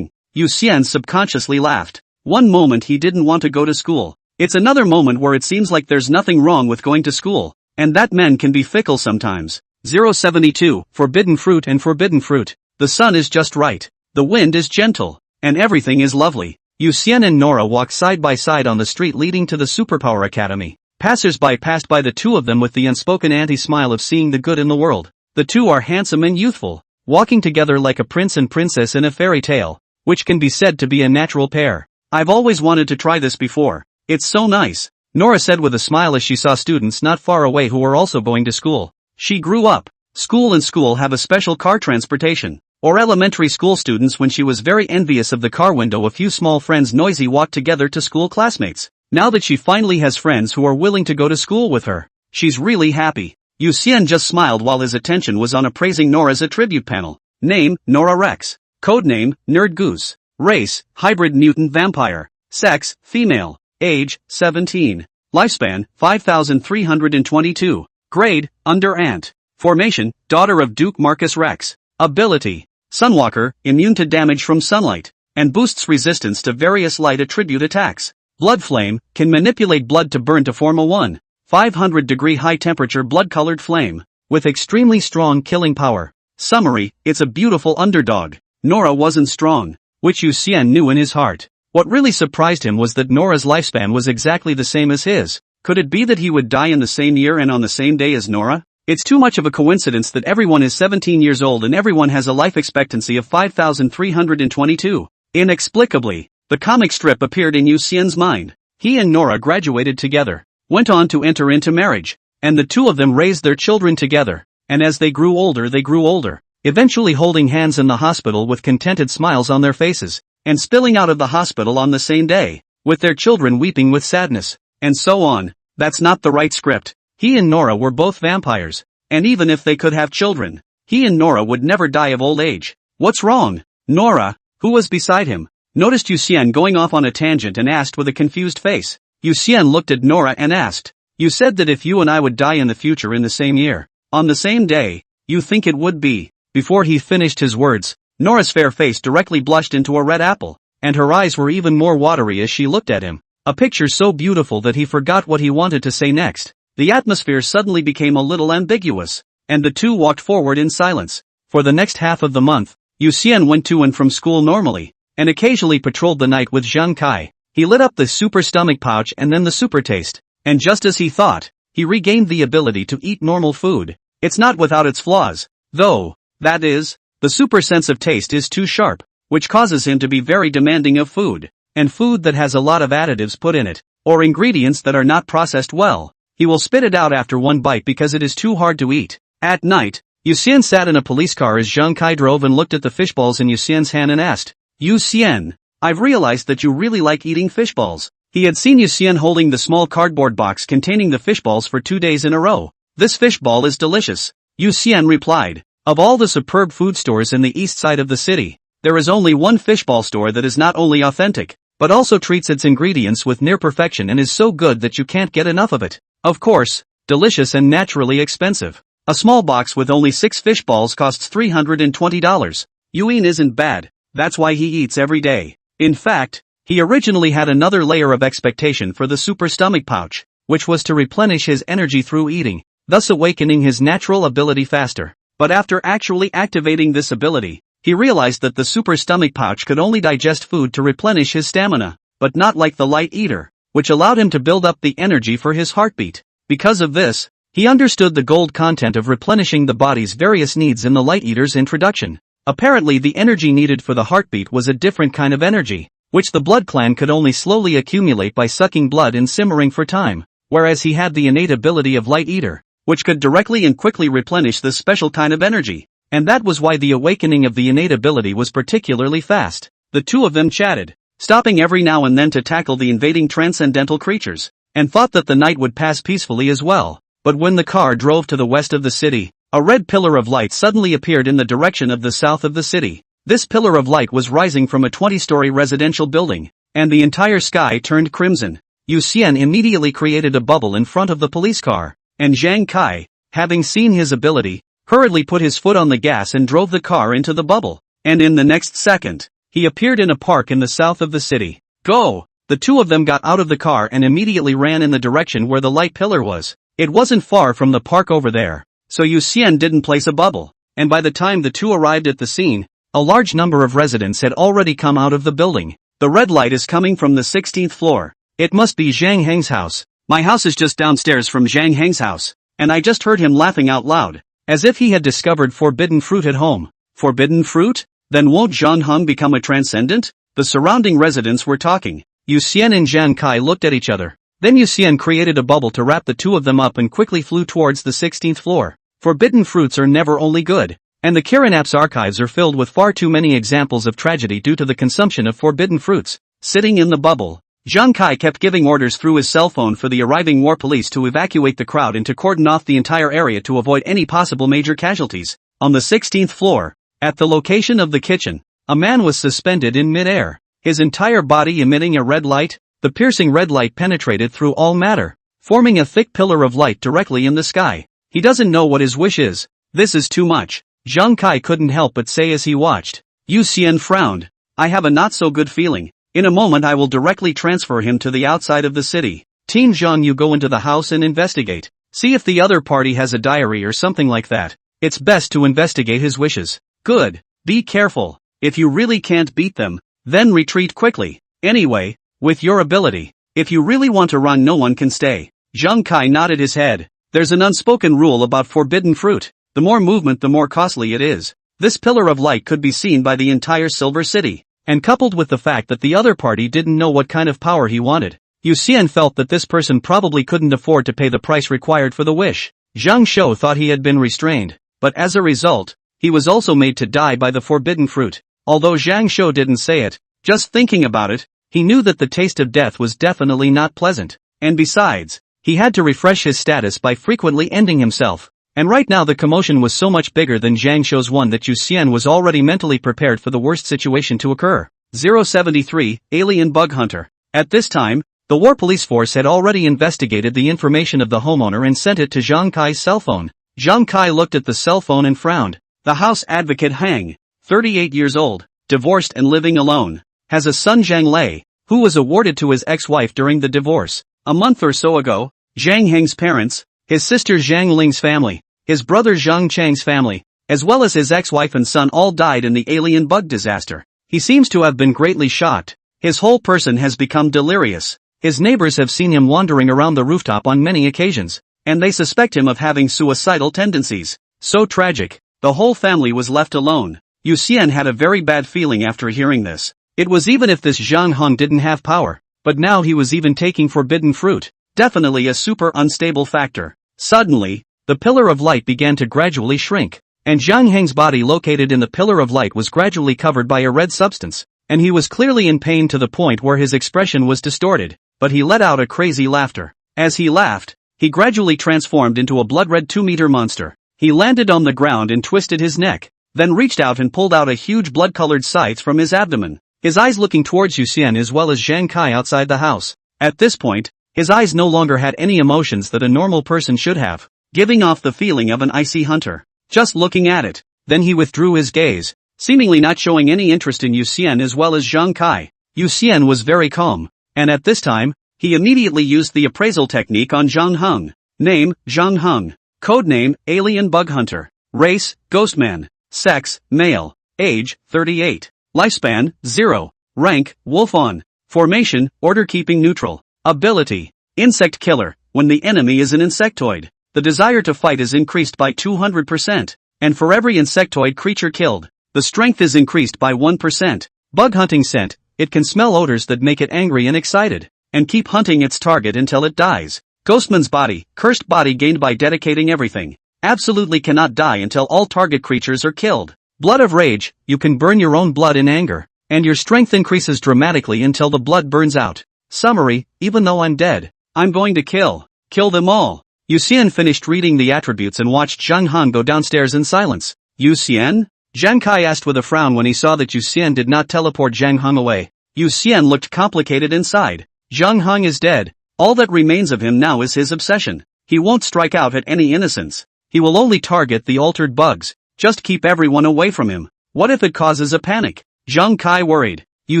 Yu Xian subconsciously laughed. One moment he didn't want to go to school. It's another moment where it seems like there's nothing wrong with going to school, and that men can be fickle sometimes. 072, Forbidden Fruit and Forbidden Fruit. The sun is just right. The wind is gentle, and everything is lovely. Yu Xian and Nora walked side by side on the street leading to the Superpower Academy. Passers-by passed by the two of them with the unspoken anti-smile of seeing the good in the world. The two are handsome and youthful, walking together like a prince and princess in a fairy tale, which can be said to be a natural pair. I've always wanted to try this before. It's so nice, Nora said with a smile as she saw students not far away who were also going to school. She grew up. School and school have a special car transportation. Or elementary school students when she was very envious of the car window a few small friends noisy walked together to school classmates. Now that she finally has friends who are willing to go to school with her, she's really happy. Yu Xian just smiled while his attention was on appraising Nora's attribute panel. Name, Nora Rex. Codename, Nerd Goose. Race, Hybrid Mutant Vampire. Sex, female. Age, 17. Lifespan, 5322. Grade, Under Ant. Formation, daughter of Duke Marcus Rex. Ability, Sunwalker, immune to damage from sunlight, and boosts resistance to various light attribute attacks. Blood Flame, can manipulate blood to burn to form a 1,500-degree high-temperature blood-colored flame, with extremely strong killing power. Summary, it's a beautiful underdog. Nora wasn't strong, which Yu Xian knew in his heart. What really surprised him was that Nora's lifespan was exactly the same as his. Could it be that he would die in the same year and on the same day as Nora? It's too much of a coincidence that everyone is 17 years old and everyone has a life expectancy of 5,322. Inexplicably, the comic strip appeared in Yu Xian's mind. He and Nora graduated together, went on to enter into marriage, and the two of them raised their children together, and as they grew older, eventually holding hands in the hospital with contented smiles on their faces, and spilling out of the hospital on the same day, with their children weeping with sadness, and so on. That's not the right script. He and Nora were both vampires, and even if they could have children, he and Nora would never die of old age. What's wrong? Nora, who was beside him, noticed Yu Xian going off on a tangent and asked with a confused face. Yu Xian looked at Nora and asked, "You said that if you and I would die in the future in the same year, on the same day, you think it would be?" Before he finished his words, Nora's fair face directly blushed into a red apple, and her eyes were even more watery as she looked at him. A picture so beautiful that he forgot what he wanted to say next. The atmosphere suddenly became a little ambiguous, and the two walked forward in silence. For the next half of the month, Yu Xian went to and from school normally, and occasionally patrolled the night with Zhou Tai. He lit up the super stomach pouch and then the super taste, and just as he thought, he regained the ability to eat normal food. It's not without its flaws, though, that is, the super sense of taste is too sharp, which causes him to be very demanding of food, and food that has a lot of additives put in it, or ingredients that are not processed well. He will spit it out after one bite because it is too hard to eat. At night, Yu Xian sat in a police car as Zhou Tai drove and looked at the fishballs in Yu Xian's hand and asked, "Yu Xian, I've realized that you really like eating fishballs." He had seen Yu Xian holding the small cardboard box containing the fishballs for 2 days in a row. "This fishball is delicious," Yu Xian replied. Of all the superb food stores in the east side of the city, there is only one fishball store that is not only authentic, but also treats its ingredients with near perfection and is so good that you can't get enough of it. Of course, delicious and naturally expensive. A small box with only 6 fish balls costs $320. Yuan isn't bad, that's why he eats every day. In fact, he originally had another layer of expectation for the super stomach pouch, which was to replenish his energy through eating, thus awakening his natural ability faster. But after actually activating this ability, he realized that the super stomach pouch could only digest food to replenish his stamina, but not like the light eater, which allowed him to build up the energy for his heartbeat. Because of this, he understood the gold content of replenishing the body's various needs in the light eater's introduction. Apparently the energy needed for the heartbeat was a different kind of energy, which the blood clan could only slowly accumulate by sucking blood and simmering for time, whereas he had the innate ability of light eater, which could directly and quickly replenish this special kind of energy, and that was why the awakening of the innate ability was particularly fast. The two of them chatted, stopping every now and then to tackle the invading transcendental creatures, and thought that the night would pass peacefully as well. But when the car drove to the west of the city, a red pillar of light suddenly appeared in the direction of the south of the city. This pillar of light was rising from a 20-story residential building, and the entire sky turned crimson. Yu Xian immediately created a bubble in front of the police car, and Zhang Kai, having seen his ability, hurriedly put his foot on the gas and drove the car into the bubble, and in the next second, he appeared in a park in the south of the city. Go! The two of them got out of the car and immediately ran in the direction where the light pillar was. It wasn't far from the park over there, so Yu Xian didn't place a bubble, and by the time the two arrived at the scene, a large number of residents had already come out of the building. The red light is coming from the 16th floor. It must be Zhang Heng's house. My house is just downstairs from Zhang Heng's house, and I just heard him laughing out loud, as if he had discovered forbidden fruit at home. Forbidden fruit? Then won't Zhang Heng become a transcendent? The surrounding residents were talking. Yu Xian and Zhang Kai looked at each other. Then Yu Xian created a bubble to wrap the two of them up and quickly flew towards the 16th floor. Forbidden fruits are never only good, and the Kirin app's archives are filled with far too many examples of tragedy due to the consumption of forbidden fruits. Sitting in the bubble, Zhang Kai kept giving orders through his cell phone for the arriving war police to evacuate the crowd and to cordon off the entire area to avoid any possible major casualties. On the 16th floor, at the location of the kitchen, a man was suspended in mid-air, his entire body emitting a red light. The piercing red light penetrated through all matter, forming a thick pillar of light directly in the sky. He doesn't know what his wish is, This is too much, Zhang Kai couldn't help but say as he watched. Yu Xian frowned. I have a not so good feeling. In a moment I will directly transfer him to the outside of the city. Team Zhang, you go into the house and investigate. See if the other party has a diary or something like that. It's best to investigate his wishes. Good. Be careful. If you really can't beat them, then retreat quickly. Anyway, with your ability, if you really want to run, no one can stay. Zhang Kai nodded his head. There's an unspoken rule about forbidden fruit. The more movement, the more costly it is. This pillar of light could be seen by the entire Silver City. And coupled with the fact that the other party didn't know what kind of power he wanted, Yu Xian felt that this person probably couldn't afford to pay the price required for the wish. Zhang Shou thought he had been restrained, but as a result, he was also made to die by the forbidden fruit. Although Zhang Shou didn't say it, just thinking about it, he knew that the taste of death was definitely not pleasant. And besides, he had to refresh his status by frequently ending himself. And right now the commotion was so much bigger than Zhang Shou's one that Yu Xian was already mentally prepared for the worst situation to occur. 073, Alien Bug Hunter. At this time, the war police force had already investigated the information of the homeowner and sent it to Zhang Kai's cell phone. Zhang Kai looked at the cell phone and frowned. The house advocate Hang, 38 years old, divorced and living alone, has a son Zhang Lei, who was awarded to his ex-wife during the divorce. A month or so ago, Zhang Heng's parents, his sister Zhang Ling's family, his brother Zhang Chang's family, as well as his ex-wife and son all died in the alien bug disaster. He seems to have been greatly shocked. His whole person has become delirious. His neighbors have seen him wandering around the rooftop on many occasions, and they suspect him of having suicidal tendencies. So tragic. The whole family was left alone. Yu Xian had a very bad feeling after hearing this. It was even if this Zhang Heng didn't have power, but now he was even taking forbidden fruit. Definitely a super unstable factor. Suddenly, the pillar of light began to gradually shrink, and Zhang Heng's body located in the pillar of light was gradually covered by a red substance, and he was clearly in pain to the point where his expression was distorted, but he let out a crazy laughter. As he laughed, he gradually transformed into a blood-red 2-meter monster. He landed on the ground and twisted his neck, then reached out and pulled out a huge blood-colored scythe from his abdomen, his eyes looking towards Yu Xian as well as Zhang Kai outside the house. At this point, his eyes no longer had any emotions that a normal person should have, giving off the feeling of an icy hunter. Just looking at it, then he withdrew his gaze, seemingly not showing any interest in Yu Xian as well as Zhang Kai. Yu Xian was very calm, and at this time, he immediately used the appraisal technique on Zhang Heng. Name, Zhang Heng. Codename, Alien Bug Hunter. Race, Ghostman. Sex, male. Age, 38. Lifespan, 0. Rank, Wolf On. Formation, Order Keeping Neutral. Ability, Insect Killer. When the enemy is an insectoid, the desire to fight is increased by 200%, and for every insectoid creature killed, the strength is increased by 1%. Bug Hunting Scent, it can smell odors that make it angry and excited, and keep hunting its target until it dies. Ghostman's Body, Cursed Body gained by dedicating everything. Absolutely cannot die until all target creatures are killed. Blood of Rage, you can burn your own blood in anger, and your strength increases dramatically until the blood burns out. Summary, even though I'm dead, I'm going to kill them all. Yu Xian finished reading the attributes and watched Zhang Heng go downstairs in silence. Yu Xian? Zhang Kai asked with a frown when he saw that Yu Xian did not teleport Zhang Heng away. Yu Xian looked complicated inside. Zhang Heng is dead. All that remains of him now is his obsession. He won't strike out at any innocents. He will only target the altered bugs. Just keep everyone away from him. What if it causes a panic? Zhang Kai worried. Yu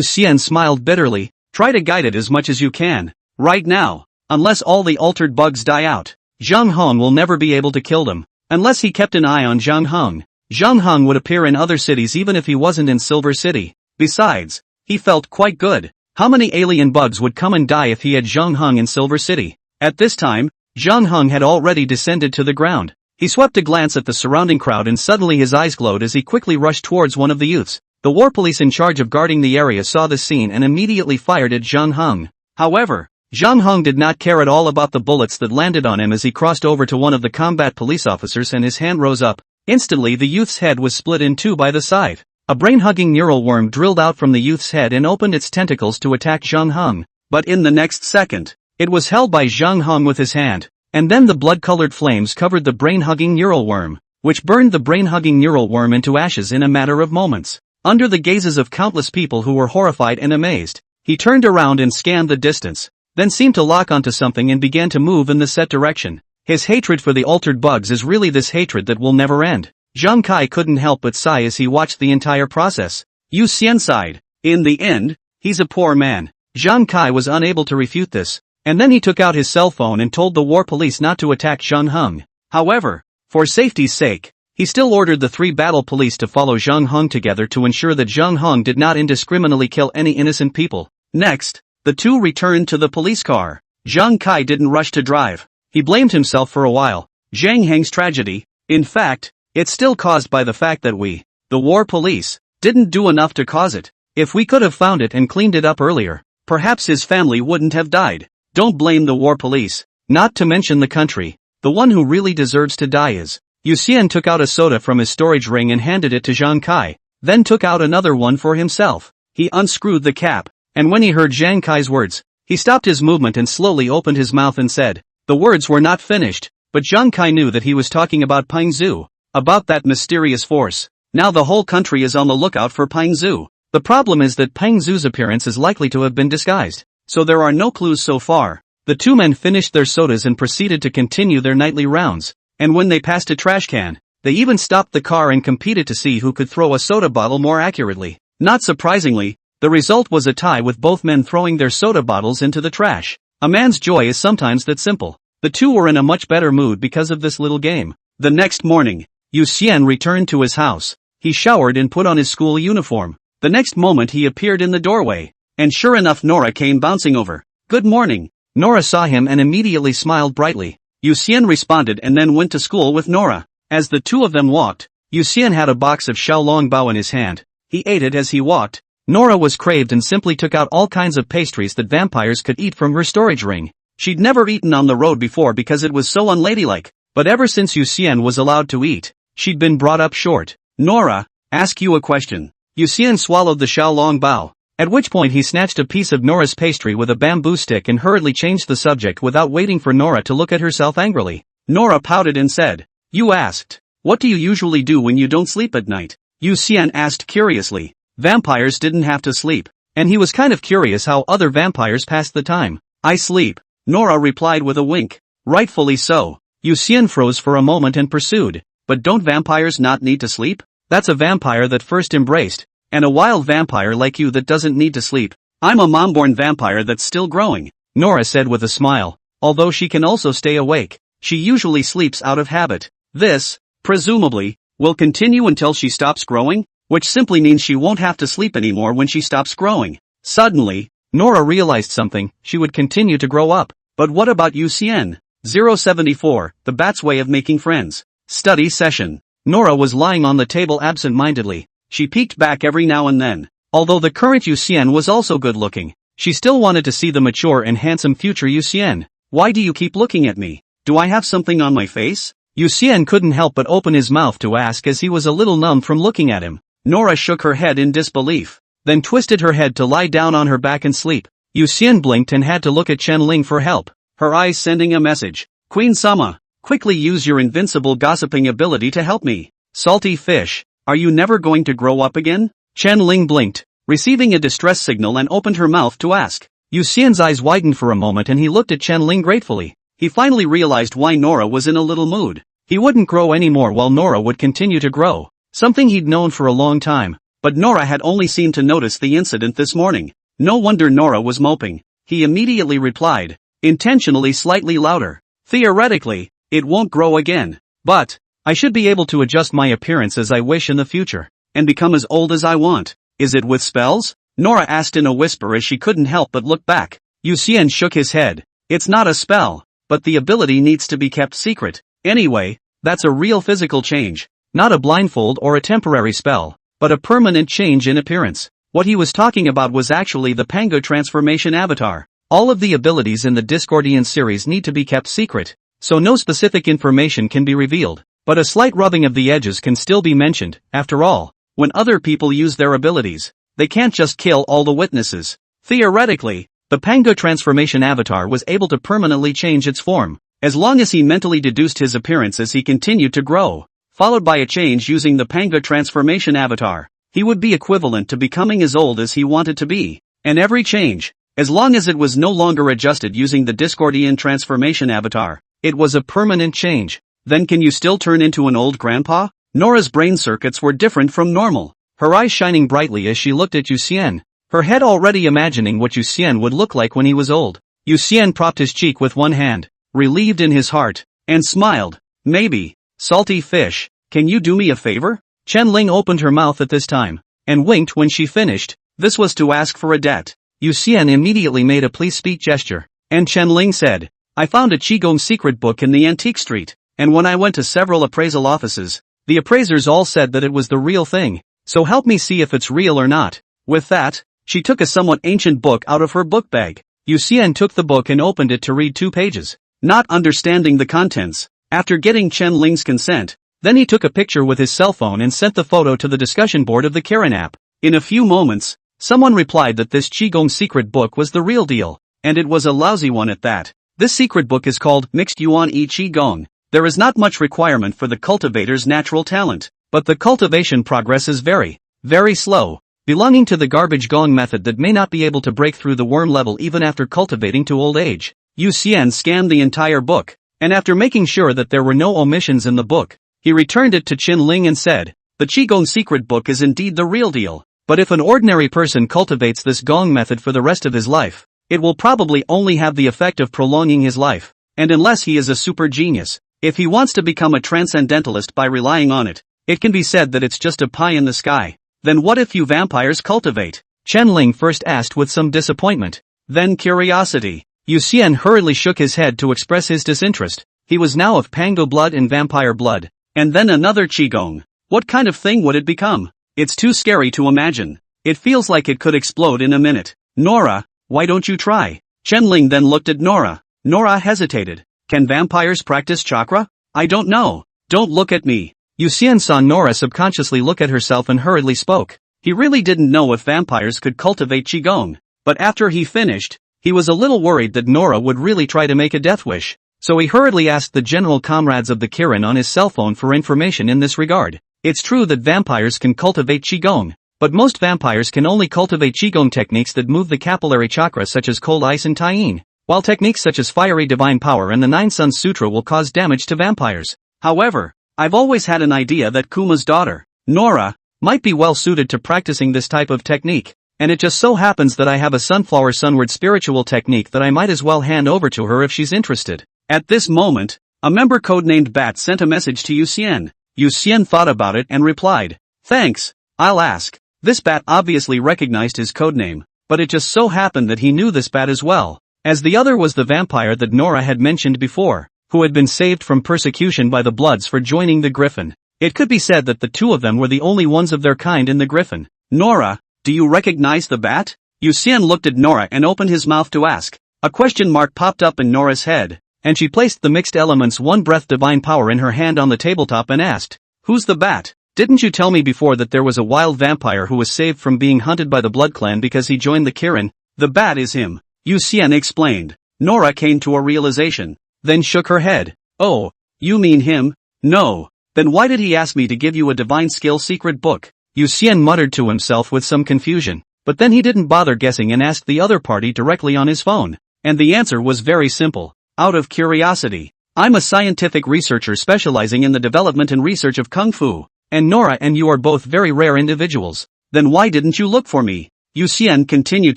Xian smiled bitterly. Try to guide it as much as you can. Right now. Unless all the altered bugs die out, Zhang Heng will never be able to kill them. Unless he kept an eye on Zhang Heng, Zhang Heng would appear in other cities even if he wasn't in Silver City. Besides, he felt quite good. How many alien bugs would come and die if he had Zhang Heng in Silver City? At this time, Zhang Heng had already descended to the ground. He swept a glance at the surrounding crowd and suddenly his eyes glowed as he quickly rushed towards one of the youths. The war police in charge of guarding the area saw the scene and immediately fired at Zhang Heng. However, Zhang Heng did not care at all about the bullets that landed on him as he crossed over to one of the combat police officers and his hand rose up. Instantly the youth's head was split in two by the scythe. A brain-hugging neural worm drilled out from the youth's head and opened its tentacles to attack Zhang Heng. But in the next second, it was held by Zhang Heng with his hand. And then the blood-colored flames covered the brain-hugging neural worm, which burned the brain-hugging neural worm into ashes in a matter of moments. Under the gazes of countless people who were horrified and amazed, he turned around and scanned the distance, then seemed to lock onto something and began to move in the set direction. His hatred for the altered bugs is really this hatred that will never end. Zhou Tai couldn't help but sigh as he watched the entire process. Yu Xian sighed. In the end, he's a poor man. Zhou Tai was unable to refute this, and then he took out his cell phone and told the war police not to attack Zheng Heng. However, for safety's sake, he still ordered the 3 battle police to follow Zheng Heng together to ensure that Zheng Heng did not indiscriminately kill any innocent people. Next, the 2 returned to the police car. Zheng Kai didn't rush to drive. He blamed himself for a while. Zheng Heng's tragedy, in fact, it's still caused by the fact that we, the war police, didn't do enough to cause it. If we could have found it and cleaned it up earlier, perhaps his family wouldn't have died. Don't blame the war police, not to mention the country. The one who really deserves to die is. Yu Xian took out a soda from his storage ring and handed it to Zhang Kai, then took out another one for himself. He unscrewed the cap, and when he heard Zhang Kai's words, he stopped his movement and slowly opened his mouth and said, the words were not finished, but Zhang Kai knew that he was talking about Pingzhu, about that mysterious force. Now the whole country is on the lookout for Pingzhu. The problem is that Pingzhu's appearance is likely to have been disguised, so there are no clues so far. The 2 men finished their sodas and proceeded to continue their nightly rounds. And when they passed a trash can, they even stopped the car and competed to see who could throw a soda bottle more accurately. Not surprisingly, the result was a tie with both men throwing their soda bottles into the trash. A man's joy is sometimes that simple. The 2 were in a much better mood because of this little game. The next morning, Yu Xian returned to his house. He showered and put on his school uniform. The next moment he appeared in the doorway. And sure enough, Nora came bouncing over. Good morning. Nora saw him and immediately smiled brightly. Yu Xian responded and then went to school with Nora. As the 2 of them walked, Yu Xian had a box of xiaolongbao in his hand. He ate it as he walked. Nora was craved and simply took out all kinds of pastries that vampires could eat from her storage ring. She'd never eaten on the road before because it was so unladylike, but ever since Yu Xian was allowed to eat, she'd been brought up short. Nora, ask you a question. Yu Xian swallowed the xiaolongbao, at which point he snatched a piece of Nora's pastry with a bamboo stick and hurriedly changed the subject without waiting for Nora to look at herself angrily. Nora pouted and said, you asked, what do you usually do when you don't sleep at night? Yu Xian asked curiously. Vampires didn't have to sleep, and he was kind of curious how other vampires passed the time. I sleep, Nora replied with a wink. Rightfully so. Yu Xian froze for a moment and pursued, but don't vampires not need to sleep? That's a vampire that first embraced, and a wild vampire like you that doesn't need to sleep. I'm a mom-born vampire that's still growing, Nora said with a smile. Although she can also stay awake, she usually sleeps out of habit. This, presumably, will continue until she stops growing, which simply means she won't have to sleep anymore when she stops growing. Suddenly, Nora realized something. She would continue to grow up. But what about Yu Xian? 074, the bat's way of making friends. Study session. Nora was lying on the table absent-mindedly. She peeked back every now and then. Although the current Yu Xian was also good-looking, she still wanted to see the mature and handsome future Yu Xian. Why do you keep looking at me? Do I have something on my face? Yu Xian couldn't help but open his mouth to ask as he was a little numb from looking at him. Nora shook her head in disbelief, then twisted her head to lie down on her back and sleep. Yu Xian blinked and had to look at Chen Ling for help, her eyes sending a message. Queen Sama, quickly use your invincible gossiping ability to help me. Salty fish, are you never going to grow up again? Chen Ling blinked, receiving a distress signal and opened her mouth to ask. Yu Xian's eyes widened for a moment and he looked at Chen Ling gratefully. He finally realized why Nora was in a little mood. He wouldn't grow anymore while Nora would continue to grow. Something he'd known for a long time, but Nora had only seemed to notice the incident this morning. No wonder Nora was moping. He immediately replied, intentionally slightly louder. Theoretically, it won't grow again. But, I should be able to adjust my appearance as I wish in the future, and become as old as I want. Is it with spells? Nora asked in a whisper as she couldn't help but look back. Yu Xian shook his head. It's not a spell, but the ability needs to be kept secret. Anyway, that's a real physical change. Not a blindfold or a temporary spell, but a permanent change in appearance. What he was talking about was actually the Pango transformation avatar. All of the abilities in the Discordian series need to be kept secret, so no specific information can be revealed, but a slight rubbing of the edges can still be mentioned. After all, when other people use their abilities, they can't just kill all the witnesses. Theoretically, the Pango transformation avatar was able to permanently change its form, as long as he mentally deduced his appearance as he continued to grow, followed by a change using the Pango transformation avatar. He would be equivalent to becoming as old as he wanted to be, and every change, as long as it was no longer adjusted using the Discordian transformation avatar, It was a permanent change. Then can you still turn into an old grandpa? Nora's brain circuits were different from normal, her eyes shining brightly as she looked at Yu Xian, her head already imagining what Yu Xian would look like when he was old. Yu Xian propped his cheek with one hand, relieved in his heart, and smiled. Maybe. Salty fish, can you do me a favor? Chen Ling opened her mouth at this time, and winked when she finished. This was to ask for a debt. Yu Xian immediately made a please speak gesture, and Chen Ling said, I found a Qigong secret book in the antique street, and when I went to several appraisal offices, the appraisers all said that it was the real thing, so help me see if it's real or not. With that, she took a somewhat ancient book out of her book bag. Yu Xian took the book and opened it to read 2 pages, not understanding the contents. After getting Chen Ling's consent, then he took a picture with his cell phone and sent the photo to the discussion board of the Kirin app. In a few moments, someone replied that this Qigong secret book was the real deal, and it was a lousy one at that. This secret book is called Mixed Yuan Yi Qigong. There is not much requirement for the cultivator's natural talent, but the cultivation progress is very, very slow, belonging to the garbage gong method that may not be able to break through the worm level even after cultivating to old age. Yu Xian scanned the entire book, and after making sure that there were no omissions in the book, he returned it to Chen Ling and said, the Qigong secret book is indeed the real deal, but if an ordinary person cultivates this gong method for the rest of his life, it will probably only have the effect of prolonging his life, and unless he is a super genius, if he wants to become a transcendentalist by relying on it, it can be said that it's just a pie in the sky. Then what if you vampires cultivate? Chen Ling first asked with some disappointment, then curiosity. Yu Xian hurriedly shook his head to express his disinterest. He was now of Pango blood and vampire blood, and then another Qigong. What kind of thing would it become? It's too scary to imagine. It feels like it could explode in a minute. Nora, why don't you try? Chen Ling then looked at Nora. Nora hesitated. Can vampires practice chakra? I don't know. Don't look at me. Yu Xian saw Nora subconsciously look at herself and hurriedly spoke. He really didn't know if vampires could cultivate Qigong, but after he finished, he was a little worried that Nora would really try to make a death wish, so he hurriedly asked the general comrades of the Kirin on his cell phone for information in this regard. It's true that vampires can cultivate Qigong, but most vampires can only cultivate Qigong techniques that move the capillary chakra such as cold ice and Taiyin, while techniques such as fiery divine power and the Nine Suns Sutra will cause damage to vampires. However, I've always had an idea that Kuma's daughter, Nora, might be well suited to practicing this type of technique, and it just so happens that I have a sunflower sunward spiritual technique that I might as well hand over to her if she's interested. At this moment, a member codenamed Bat sent a message to Yu Xian. Yu Xian thought about it and replied, thanks, I'll ask. This Bat obviously recognized his codename, but it just so happened that he knew this Bat as well, as the other was the vampire that Nora had mentioned before, who had been saved from persecution by the Bloods for joining the Griffin. It could be said that the two of them were the only ones of their kind in the Griffin. Nora, do you recognize the Bat? Yu Xian looked at Nora and opened his mouth to ask. A question mark popped up in Nora's head, and she placed the mixed elements one breath divine power in her hand on the tabletop and asked, who's the Bat? Didn't you tell me before that there was a wild vampire who was saved from being hunted by the Blood Clan because he joined the Kirin? The Bat is him, Yu Xian explained. Nora came to a realization, then shook her head. Oh, you mean him? No. Then why did he ask me to give you a divine skill secret book? Yu Xian muttered to himself with some confusion, but then he didn't bother guessing and asked the other party directly on his phone. And the answer was very simple. Out of curiosity. I'm a scientific researcher specializing in the development and research of Kung Fu, and Nora and you are both very rare individuals. Then why didn't you look for me? Yu Xian continued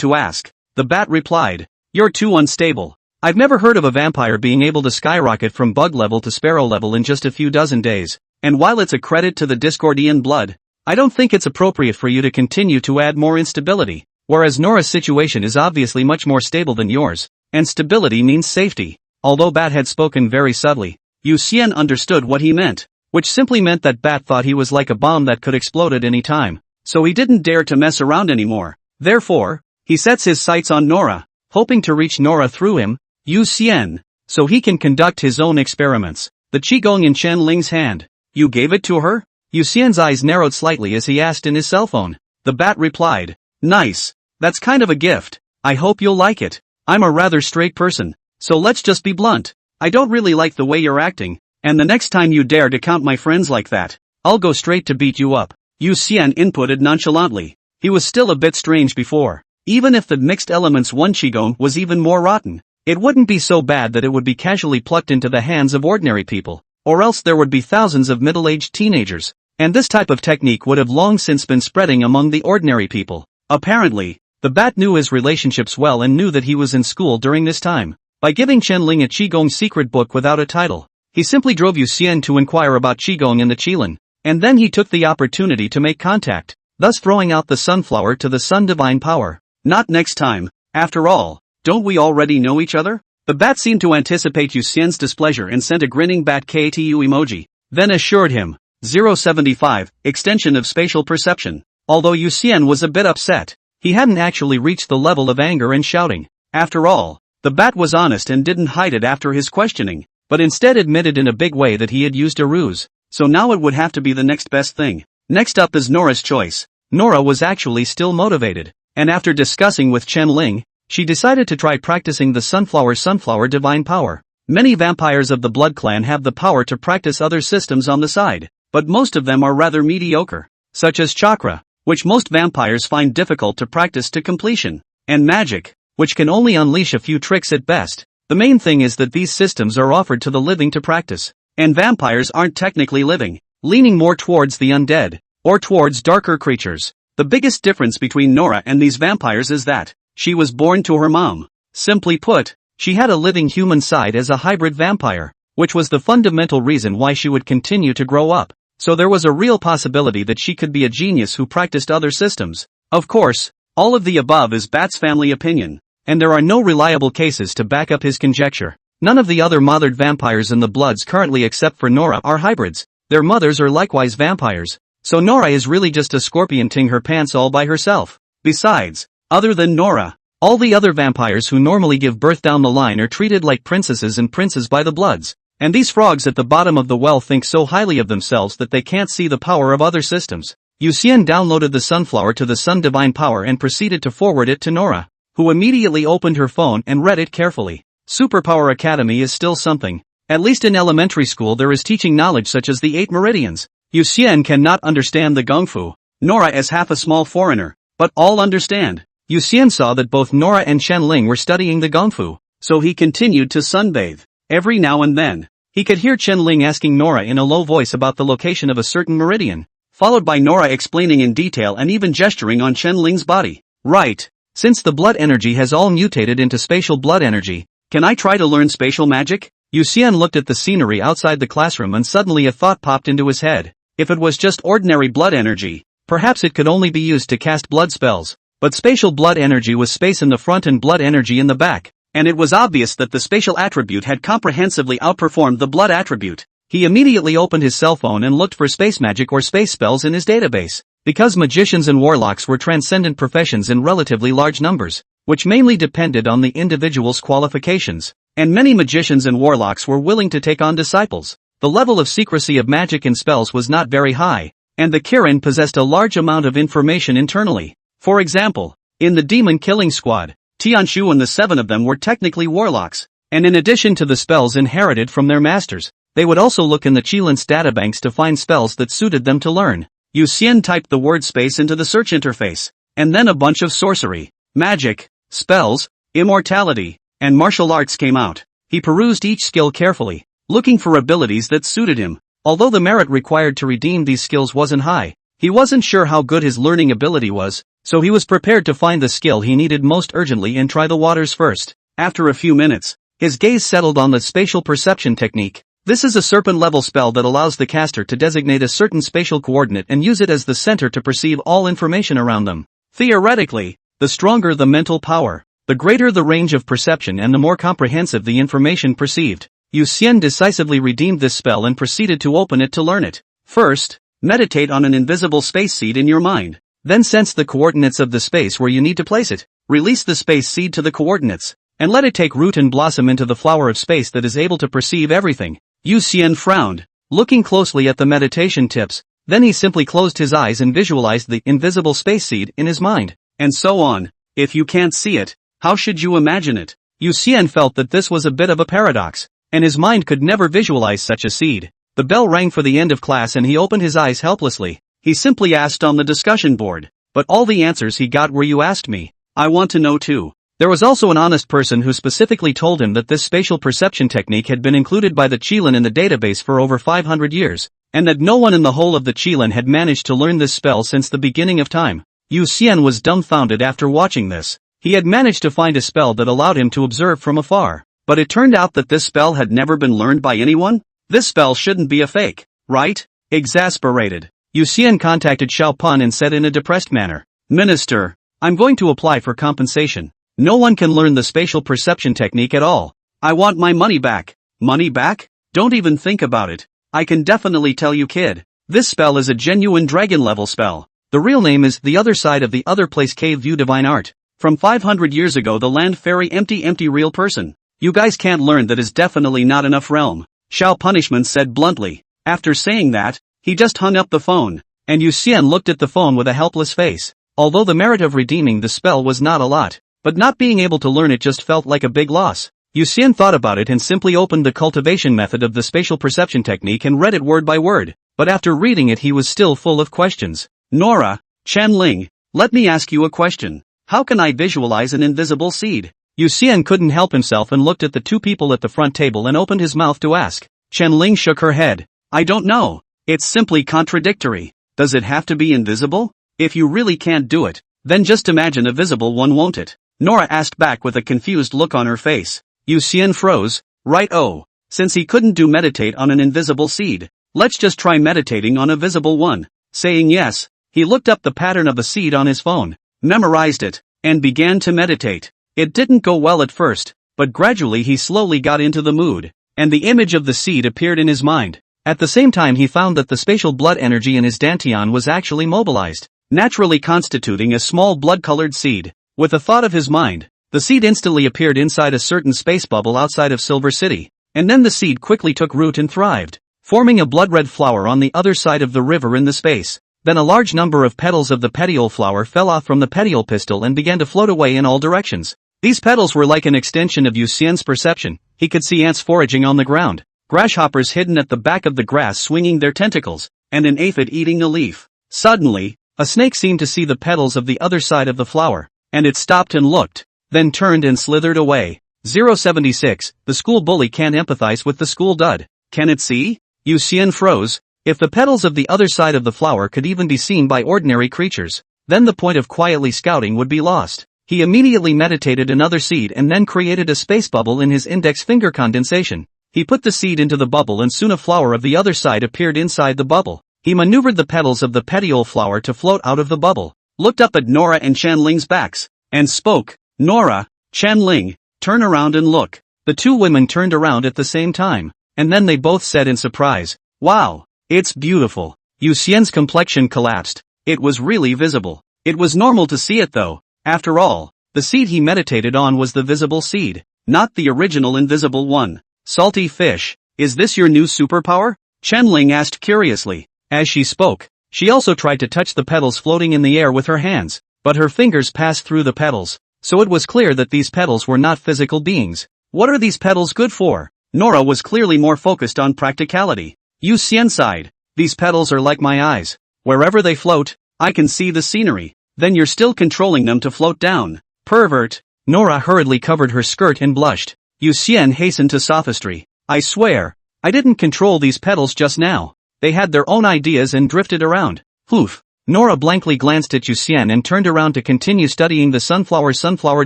to ask. The Bat replied, you're too unstable. I've never heard of a vampire being able to skyrocket from bug level to sparrow level in just a few dozen days, and while it's a credit to the Discordian blood, I don't think it's appropriate for you to continue to add more instability, whereas Nora's situation is obviously much more stable than yours, and stability means safety. Although Bat had spoken very subtly, Yu Xian understood what he meant, which simply meant that Bat thought he was like a bomb that could explode at any time, so he didn't dare to mess around anymore. Therefore, he sets his sights on Nora, hoping to reach Nora through him, Yu Xian, so he can conduct his own experiments. The Qigong in Chen Ling's hand. You gave it to her? Yu Xian's eyes narrowed slightly as he asked in his cell phone. The Bat replied, nice. That's kind of a gift. I hope you'll like it. I'm a rather straight person, so let's just be blunt. I don't really like the way you're acting, and the next time you dare to count my friends like that, I'll go straight to beat you up. Yu Xian inputted nonchalantly. He was still a bit strange before. Even if the mixed elements one Qigong was even more rotten, It wouldn't be so bad that it would be casually plucked into the hands of ordinary people, or else there would be thousands of middle-aged teenagers, and this type of technique would have long since been spreading among the ordinary people. Apparently, the bat knew his relationships well and knew that he was in school during this time. By giving Chen-Ling a Qigong secret book without a title, he simply drove Yu Xian to inquire about Qigong and the Qilin, and then he took the opportunity to make contact, thus throwing out the sunflower to the sun divine power. Not next time, after all, don't we already know each other? The bat seemed to anticipate Yu Xian's displeasure and sent a grinning bat KTU emoji, then assured him, 075, extension of spatial perception. Although Yu Xian was a bit upset, he hadn't actually reached the level of anger and shouting. After all, the bat was honest and didn't hide it after his questioning, but instead admitted in a big way that he had used a ruse, so now it would have to be the next best thing. Next up is Nora's choice. Nora was actually still motivated, and after discussing with Chen-Ling, she decided to try practicing the sunflower divine power. Many vampires of the Blood Clan have the power to practice other systems on the side, but most of them are rather mediocre, such as chakra, which most vampires find difficult to practice to completion, and magic, which can only unleash a few tricks at best. The main thing is that these systems are offered to the living to practice, and vampires aren't technically living, leaning more towards the undead, or towards darker creatures. The biggest difference between Nora and these vampires is that she was born to her mom. Simply put, she had a living human side as a hybrid vampire, which was the fundamental reason why she would continue to grow up. So there was a real possibility that she could be a genius who practiced other systems. Of course, all of the above is Bat's family opinion, and there are no reliable cases to back up his conjecture. None of the other mothered vampires in the Bloods currently except for Nora are hybrids. Their mothers are likewise vampires. So Nora is really just a scorpion ting her pants all by herself. Besides, other than Nora, all the other vampires who normally give birth down the line are treated like princesses and princes by the Bloods. And these frogs at the bottom of the well think so highly of themselves that they can't see the power of other systems. Yu Xian downloaded the sunflower to the sun divine power and proceeded to forward it to Nora, who immediately opened her phone and read it carefully. Superpower Academy is still something. At least in elementary school there is teaching knowledge such as the 8 meridians. Yu Xian cannot understand the Gung Fu, Nora as half a small foreigner, but all understand. Yu Xian saw that both Nora and Chen-Ling were studying the Gung Fu, so he continued to sunbathe. Every now and then, he could hear Chen-Ling asking Nora in a low voice about the location of a certain meridian, followed by Nora explaining in detail and even gesturing on Chen-Ling's body. Right, since the blood energy has all mutated into spatial blood energy, can I try to learn spatial magic? Yu Xian looked at the scenery outside the classroom and suddenly a thought popped into his head. If it was just ordinary blood energy, perhaps it could only be used to cast blood spells. But spatial blood energy was space in the front and blood energy in the back, and it was obvious that the spatial attribute had comprehensively outperformed the blood attribute. He immediately opened his cell phone and looked for space magic or space spells in his database. Because magicians and warlocks were transcendent professions in relatively large numbers, which mainly depended on the individual's qualifications, and many magicians and warlocks were willing to take on disciples, the level of secrecy of magic and spells was not very high, and the Kirin possessed a large amount of information internally. For example, in the demon killing squad, Tianshu and the 7 of them were technically warlocks, and in addition to the spells inherited from their masters, they would also look in the Qilin's databanks to find spells that suited them to learn. Yu Xian typed the word space into the search interface, and then a bunch of sorcery, magic, spells, immortality, and martial arts came out. He perused each skill carefully, looking for abilities that suited him. Although the merit required to redeem these skills wasn't high, he wasn't sure how good his learning ability was, so he was prepared to find the skill he needed most urgently and try the waters first. After a few minutes, his gaze settled on the spatial perception technique. This is a serpent-level spell that allows the caster to designate a certain spatial coordinate and use it as the center to perceive all information around them. Theoretically, the stronger the mental power, the greater the range of perception and the more comprehensive the information perceived. Yu Xian decisively redeemed this spell and proceeded to open it to learn it. First, meditate on an invisible space seed in your mind. Then sense the coordinates of the space where you need to place it. Release the space seed to the coordinates, and let it take root and blossom into the flower of space that is able to perceive everything. Yu Xian frowned, looking closely at the meditation tips, then he simply closed his eyes and visualized the invisible space seed in his mind. And so on. If you can't see it, how should you imagine it? Yu Xian felt that this was a bit of a paradox, and his mind could never visualize such a seed. The bell rang for the end of class and he opened his eyes helplessly. He simply asked on the discussion board, but all the answers he got were "you asked me, I want to know too." There was also an honest person who specifically told him that this spatial perception technique had been included by the Qilin in the database for over 500 years, and that no one in the whole of the Qilin had managed to learn this spell since the beginning of time. Yu Xian was dumbfounded after watching this. He had managed to find a spell that allowed him to observe from afar, but it turned out that this spell had never been learned by anyone? This spell shouldn't be a fake, right? Exasperated, Yu Xian contacted Xiao Pun and said in a depressed manner, "Minister, I'm going to apply for compensation. No one can learn the spatial perception technique at all. I want my money back." Money back? Don't even think about it. I can definitely tell you, kid. This spell is a genuine dragon level spell. The real name is The Other Side of the Other Place Cave View Divine Art. From 500 years ago, the land fairy empty real person. You guys can't learn that, is definitely not enough realm. Xiao Punishment said bluntly. After saying that, he just hung up the phone, and Yu Xian looked at the phone with a helpless face. Although the merit of redeeming the spell was not a lot, but not being able to learn it just felt like a big loss. Yu Xian thought about it and simply opened the cultivation method of the spatial perception technique and read it word by word, but after reading it he was still full of questions. Nora, Chen-Ling, let me ask you a question. How can I visualize an invisible seed? Yu Xian couldn't help himself and looked at the two people at the front table and opened his mouth to ask. Chen-Ling shook her head. I don't know. It's simply contradictory. Does it have to be invisible? If you really can't do it, then just imagine a visible one, won't it? Nora asked back with a confused look on her face. Yu Xian froze. Right, oh. Since he couldn't do meditate on an invisible seed, let's just try meditating on a visible one. Saying yes, he looked up the pattern of the seed on his phone, memorized it, and began to meditate. It didn't go well at first, but gradually he slowly got into the mood, and the image of the seed appeared in his mind. At the same time he found that the spatial blood energy in his dantian was actually mobilized, naturally constituting a small blood-colored seed. With a thought of his mind, the seed instantly appeared inside a certain space bubble outside of Silver City, and then the seed quickly took root and thrived, forming a blood-red flower on the other side of the river in the space. Then a large number of petals of the petiole flower fell off from the petiole pistil and began to float away in all directions. These petals were like an extension of Yu Xian's perception. He could see ants foraging on the ground, grasshoppers hidden at the back of the grass swinging their tentacles, and an aphid eating a leaf. Suddenly, a snake seemed to see the petals of the other side of the flower, and it stopped and looked, then turned and slithered away. 076, the school bully can't empathize with the school dud. Can it see? Yu Xian froze. If the petals of the other side of the flower could even be seen by ordinary creatures, then the point of quietly scouting would be lost. He immediately meditated another seed and then created a space bubble in his index finger condensation. He put the seed into the bubble and soon a flower of the other side appeared inside the bubble. He maneuvered the petals of the petiole flower to float out of the bubble, looked up at Nora and Chen-Ling's backs, and spoke. Nora, Chen-Ling, turn around and look. The two women turned around at the same time, and then they both said in surprise, wow, it's beautiful. Yu Xian's complexion collapsed. It was really visible. It was normal to see it though. After all, the seed he meditated on was the visible seed, not the original invisible one. Salty fish, is this your new superpower? Chen-Ling asked curiously. As she spoke, she also tried to touch the petals floating in the air with her hands, but her fingers passed through the petals, so it was clear that these petals were not physical beings. What are these petals good for? Nora was clearly more focused on practicality. Yu Xian sighed. These petals are like my eyes. Wherever they float, I can see the scenery. Then you're still controlling them to float down. Pervert. Nora hurriedly covered her skirt and blushed. Yu Xian hastened to sophistry. I swear, I didn't control these petals just now. They had their own ideas and drifted around. Poof. Nora blankly glanced at Yu Xian and turned around to continue studying the sunflower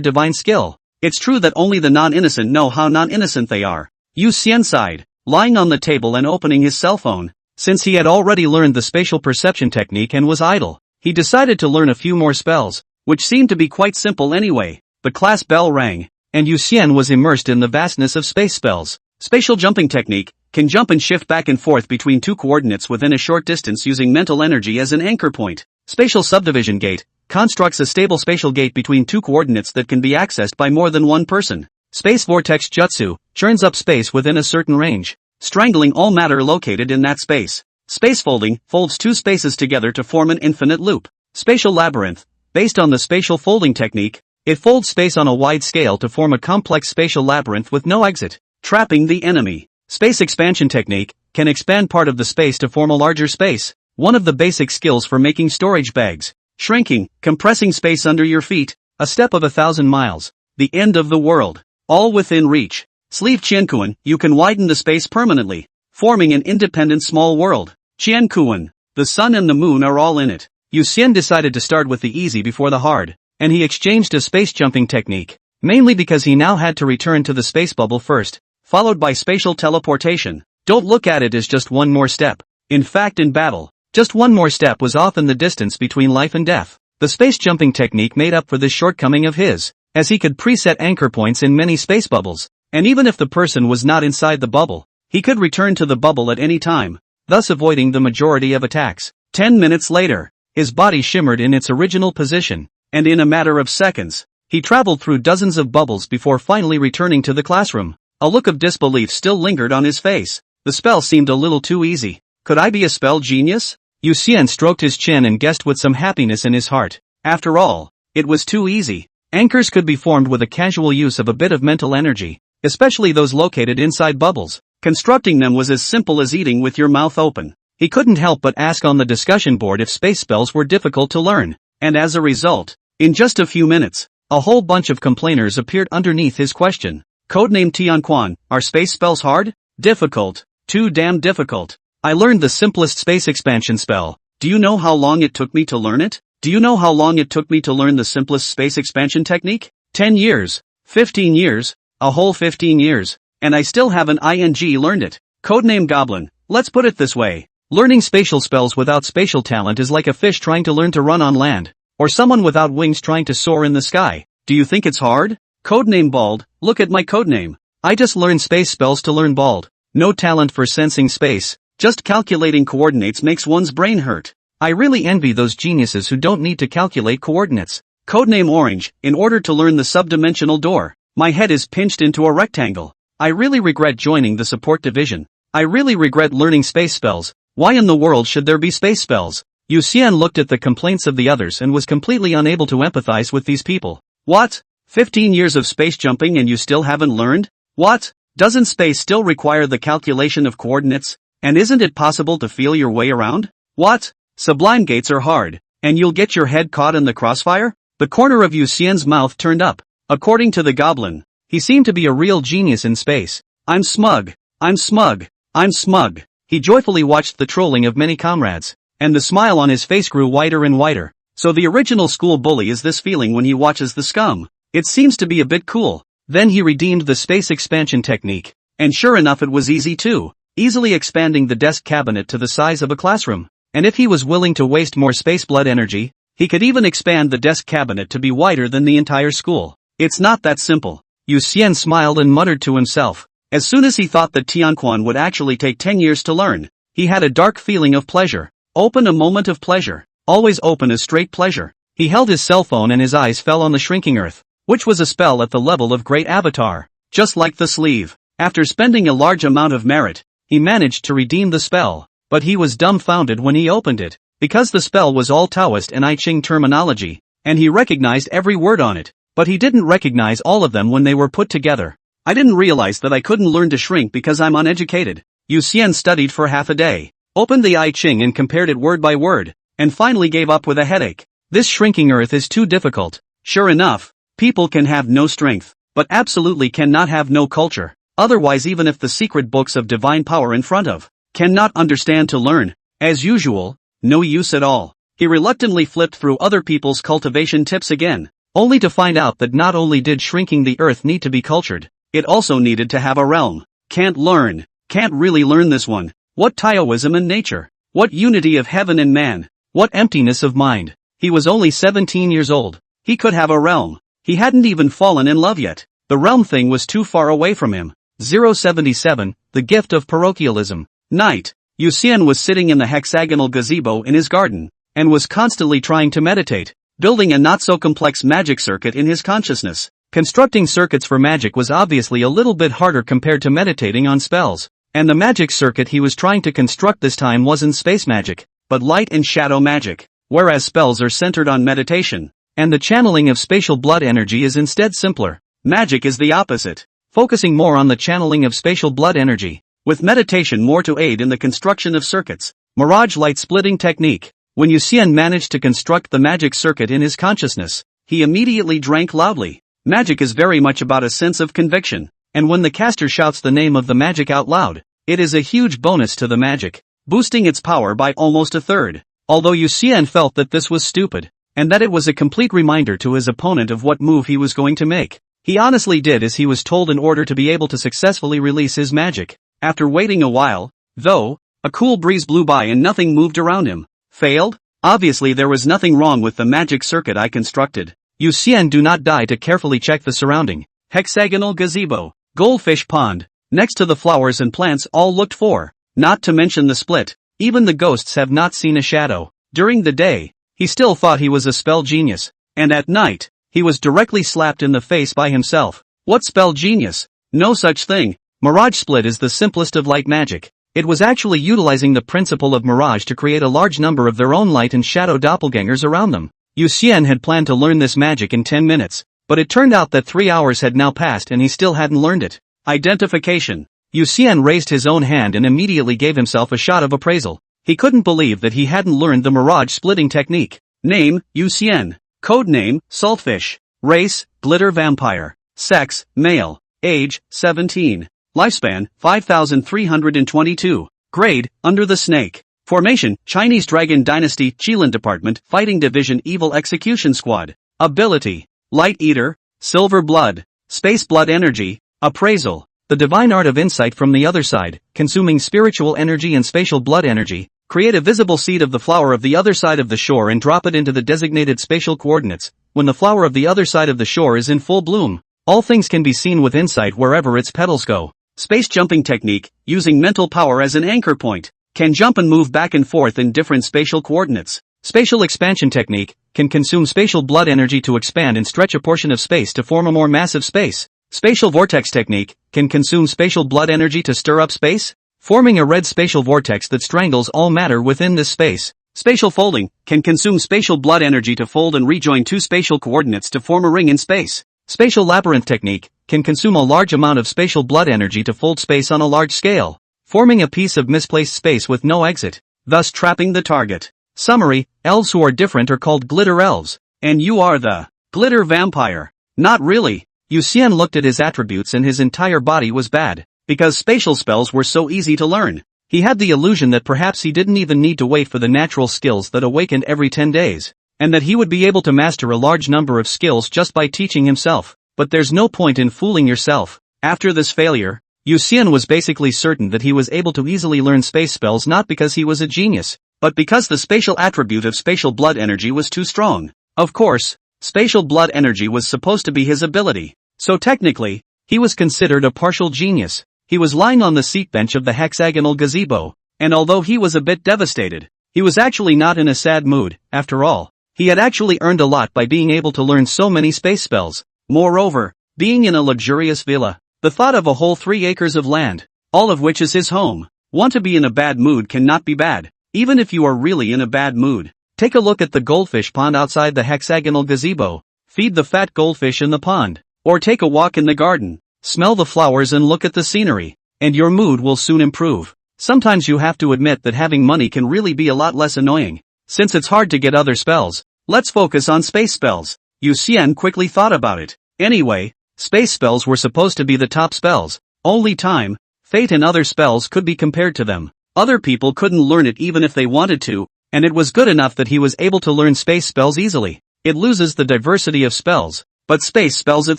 divine skill. It's true that only the non-innocent know how non-innocent they are. Yu Xian sighed, lying on the table and opening his cell phone. Since he had already learned the spatial perception technique and was idle, he decided to learn a few more spells, which seemed to be quite simple anyway. The class bell rang, and Yu Xian was immersed in the vastness of space spells. Spatial jumping technique, can jump and shift back and forth between two coordinates within a short distance using mental energy as an anchor point. Spatial subdivision gate, constructs a stable spatial gate between two coordinates that can be accessed by more than one person. Space vortex jutsu, churns up space within a certain range, strangling all matter located in that space. Space folding, folds two spaces together to form an infinite loop. Spatial labyrinth, based on the spatial folding technique, it folds space on a wide scale to form a complex spatial labyrinth with no exit, trapping the enemy. Space expansion technique, can expand part of the space to form a larger space. One of the basic skills for making storage bags. Shrinking, compressing space under your feet, a step of 1,000 miles. the end of the world. All within reach. Sleeve Qiankuan, you can widen the space permanently, forming an independent small world. Qiankuan, the sun and the moon are all in it. Yu Xian decided to start with the easy before the hard, and he exchanged a space jumping technique, mainly because he now had to return to the space bubble first, followed by spatial teleportation. Don't look at it as just one more step. In fact, in battle, just one more step was often the distance between life and death. The space jumping technique made up for this shortcoming of his, as he could preset anchor points in many space bubbles, and even if the person was not inside the bubble, he could return to the bubble at any time, thus avoiding the majority of attacks. 10 minutes later, his body shimmered in its original position, and in a matter of seconds, he traveled through dozens of bubbles before finally returning to the classroom. A look of disbelief still lingered on his face. The spell seemed a little too easy. Could I be a spell genius? Yu Xian stroked his chin and guessed with some happiness in his heart. After all, it was too easy. Anchors could be formed with a casual use of a bit of mental energy, especially those located inside bubbles. Constructing them was as simple as eating with your mouth open. He couldn't help but ask on the discussion board if space spells were difficult to learn, and as a result, in just a few minutes, a whole bunch of complainers appeared underneath his question. Codename Tianquan, are space spells hard? Difficult. Too damn difficult. I learned the simplest space expansion spell. Do you know how long it took me to learn it? Do you know how long it took me to learn the simplest space expansion technique? 10 years. 15 years. A whole 15 years. And I still haven't learned it. Codename Goblin. Let's put it this way. Learning spatial spells without spatial talent is like a fish trying to learn to run on land, or someone without wings trying to soar in the sky. Do you think it's hard? Codename Bald. Look at my codename. I just learned space spells to learn Bald. No talent for sensing space. Just calculating coordinates makes one's brain hurt. I really envy those geniuses who don't need to calculate coordinates. Codename Orange. In order to learn the subdimensional door, my head is pinched into a rectangle. I really regret joining the support division. I really regret learning space spells. Why in the world should there be space spells? Yu Xian looked at the complaints of the others and was completely unable to empathize with these people. What? 15 years of space jumping and you still haven't learned? What? Doesn't space still require the calculation of coordinates? And isn't it possible to feel your way around? What? Sublime gates are hard, and you'll get your head caught in the crossfire? The corner of Yu Xian's mouth turned up. According to the goblin, he seemed to be a real genius in space. I'm smug. I'm smug. I'm smug. He joyfully watched the trolling of many comrades, and the smile on his face grew wider and wider. So the original school bully is this feeling when he watches the scum. It seems to be a bit cool. Then he redeemed the space expansion technique, and sure enough it was easy too, easily expanding the desk cabinet to the size of a classroom. And if he was willing to waste more space blood energy, he could even expand the desk cabinet to be wider than the entire school. It's not that simple. Yu Xian smiled and muttered to himself. As soon as he thought that Tianquan would actually take 10 years to learn, he had a dark feeling of pleasure. Open a moment of pleasure. Always open a straight pleasure. He held his cell phone and his eyes fell on the shrinking earth, which was a spell at the level of Great Avatar. Just like the sleeve. After spending a large amount of merit, he managed to redeem the spell, but he was dumbfounded when he opened it, because the spell was all Taoist and I Ching terminology, and he recognized every word on it, but he didn't recognize all of them when they were put together. I didn't realize that I couldn't learn to shrink because I'm uneducated. Yu Xian studied for half a day, opened the I Ching and compared it word by word, and finally gave up with a headache. This shrinking earth is too difficult. Sure enough, people can have no strength, but absolutely cannot have no culture. Otherwise, even if the secret books of divine power in front of cannot understand to learn, as usual, no use at all. He reluctantly flipped through other people's cultivation tips again, only to find out that not only did shrinking the earth need to be cultured, it also needed to have a realm. Can't learn. Can't really learn this one. What Taoism and nature. What unity of heaven and man. What emptiness of mind. He was only 17 years old. He could have a realm. He hadn't even fallen in love yet. The realm thing was too far away from him. 077, the gift of parochialism. Night. Yu Xian was sitting in the hexagonal gazebo in his garden, and was constantly trying to meditate, building a not-so-complex magic circuit in his consciousness. Constructing circuits for magic was obviously a little bit harder compared to meditating on spells, and the magic circuit he was trying to construct this time wasn't space magic, but light and shadow magic, whereas spells are centered on meditation, and the channeling of spatial blood energy is instead simpler. Magic is the opposite, focusing more on the channeling of spatial blood energy, with meditation more to aid in the construction of circuits. Mirage light splitting technique. When Yu Xian managed to construct the magic circuit in his consciousness, he immediately drank loudly. Magic is very much about a sense of conviction, and when the caster shouts the name of the magic out loud, it is a huge bonus to the magic, boosting its power by almost a third. Although Yu Xian felt that this was stupid, and that it was a complete reminder to his opponent of what move he was going to make, he honestly did as he was told in order to be able to successfully release his magic. After waiting a while, though, a cool breeze blew by and nothing moved around him. Failed? Obviously there was nothing wrong with the magic circuit I constructed. Yu Xian do not die to carefully check the surrounding hexagonal gazebo, goldfish pond, next to the flowers and plants all looked for, not to mention the split. Even the ghosts have not seen a shadow. During the day, he still thought he was a spell genius, and at night, he was directly slapped in the face by himself. What spell genius? No such thing. Mirage Split is the simplest of light magic. It was actually utilizing the principle of mirage to create a large number of their own light and shadow doppelgangers around them. Yu Xian had planned to learn this magic in 10 minutes, but it turned out that 3 hours had now passed and he still hadn't learned it. Identification. Yu Xian raised his own hand and immediately gave himself a shot of appraisal. He couldn't believe that he hadn't learned the mirage splitting technique. Name, Yu Xian. Codename, Saltfish. Race, Glitter Vampire. Sex, male. Age, 17. Lifespan, 5322. Grade, Under the Snake. Formation, Chinese Dragon Dynasty, Qilin Department, Fighting Division Evil Execution Squad. Ability, Light Eater, Silver Blood, Space Blood Energy. Appraisal, the divine art of insight from the other side, consuming spiritual energy and spatial blood energy. Create a visible seed of the flower of the other side of the shore and drop it into the designated spatial coordinates, when the flower of the other side of the shore is in full bloom. All things can be seen with insight wherever its petals go. Space jumping technique, using mental power as an anchor point, can jump and move back and forth in different spatial coordinates. Spatial expansion technique, can consume spatial blood energy to expand and stretch a portion of space to form a more massive space. Spatial vortex technique, can consume spatial blood energy to stir up space, forming a red spatial vortex that strangles all matter within this space. Spatial folding, can consume spatial blood energy to fold and rejoin two spatial coordinates to form a ring in space. Spatial labyrinth technique, can consume a large amount of spatial blood energy to fold space on a large scale, forming a piece of misplaced space with no exit, thus trapping the target. Summary, elves who are different are called glitter elves, and you are the glitter vampire. Not really. Yu Xian looked at his attributes and his entire body was bad, because spatial spells were so easy to learn. He had the illusion that perhaps he didn't even need to wait for the natural skills that awakened every 10 days, and that he would be able to master a large number of skills just by teaching himself. But there's no point in fooling yourself. After this failure, Yu Xian was basically certain that he was able to easily learn space spells not because he was a genius, but because the spatial attribute of spatial blood energy was too strong. Of course, spatial blood energy was supposed to be his ability, so technically, he was considered a partial genius. He was lying on the seat bench of the hexagonal gazebo, and although he was a bit devastated, he was actually not in a sad mood. After all, he had actually earned a lot by being able to learn so many space spells. Moreover, being in a luxurious villa, the thought of a whole 3 acres of land, all of which is his home. Want to be in a bad mood cannot be bad, even if you are really in a bad mood. Take a look at the goldfish pond outside the hexagonal gazebo. Feed the fat goldfish in the pond. Or take a walk in the garden. Smell the flowers and look at the scenery, and your mood will soon improve. Sometimes you have to admit that having money can really be a lot less annoying. Since it's hard to get other spells, let's focus on space spells. Yu Xian quickly thought about it. Anyway, space spells were supposed to be the top spells. Only time, fate and other spells could be compared to them. Other people couldn't learn it even if they wanted to, and it was good enough that he was able to learn space spells easily. It loses the diversity of spells, but space spells it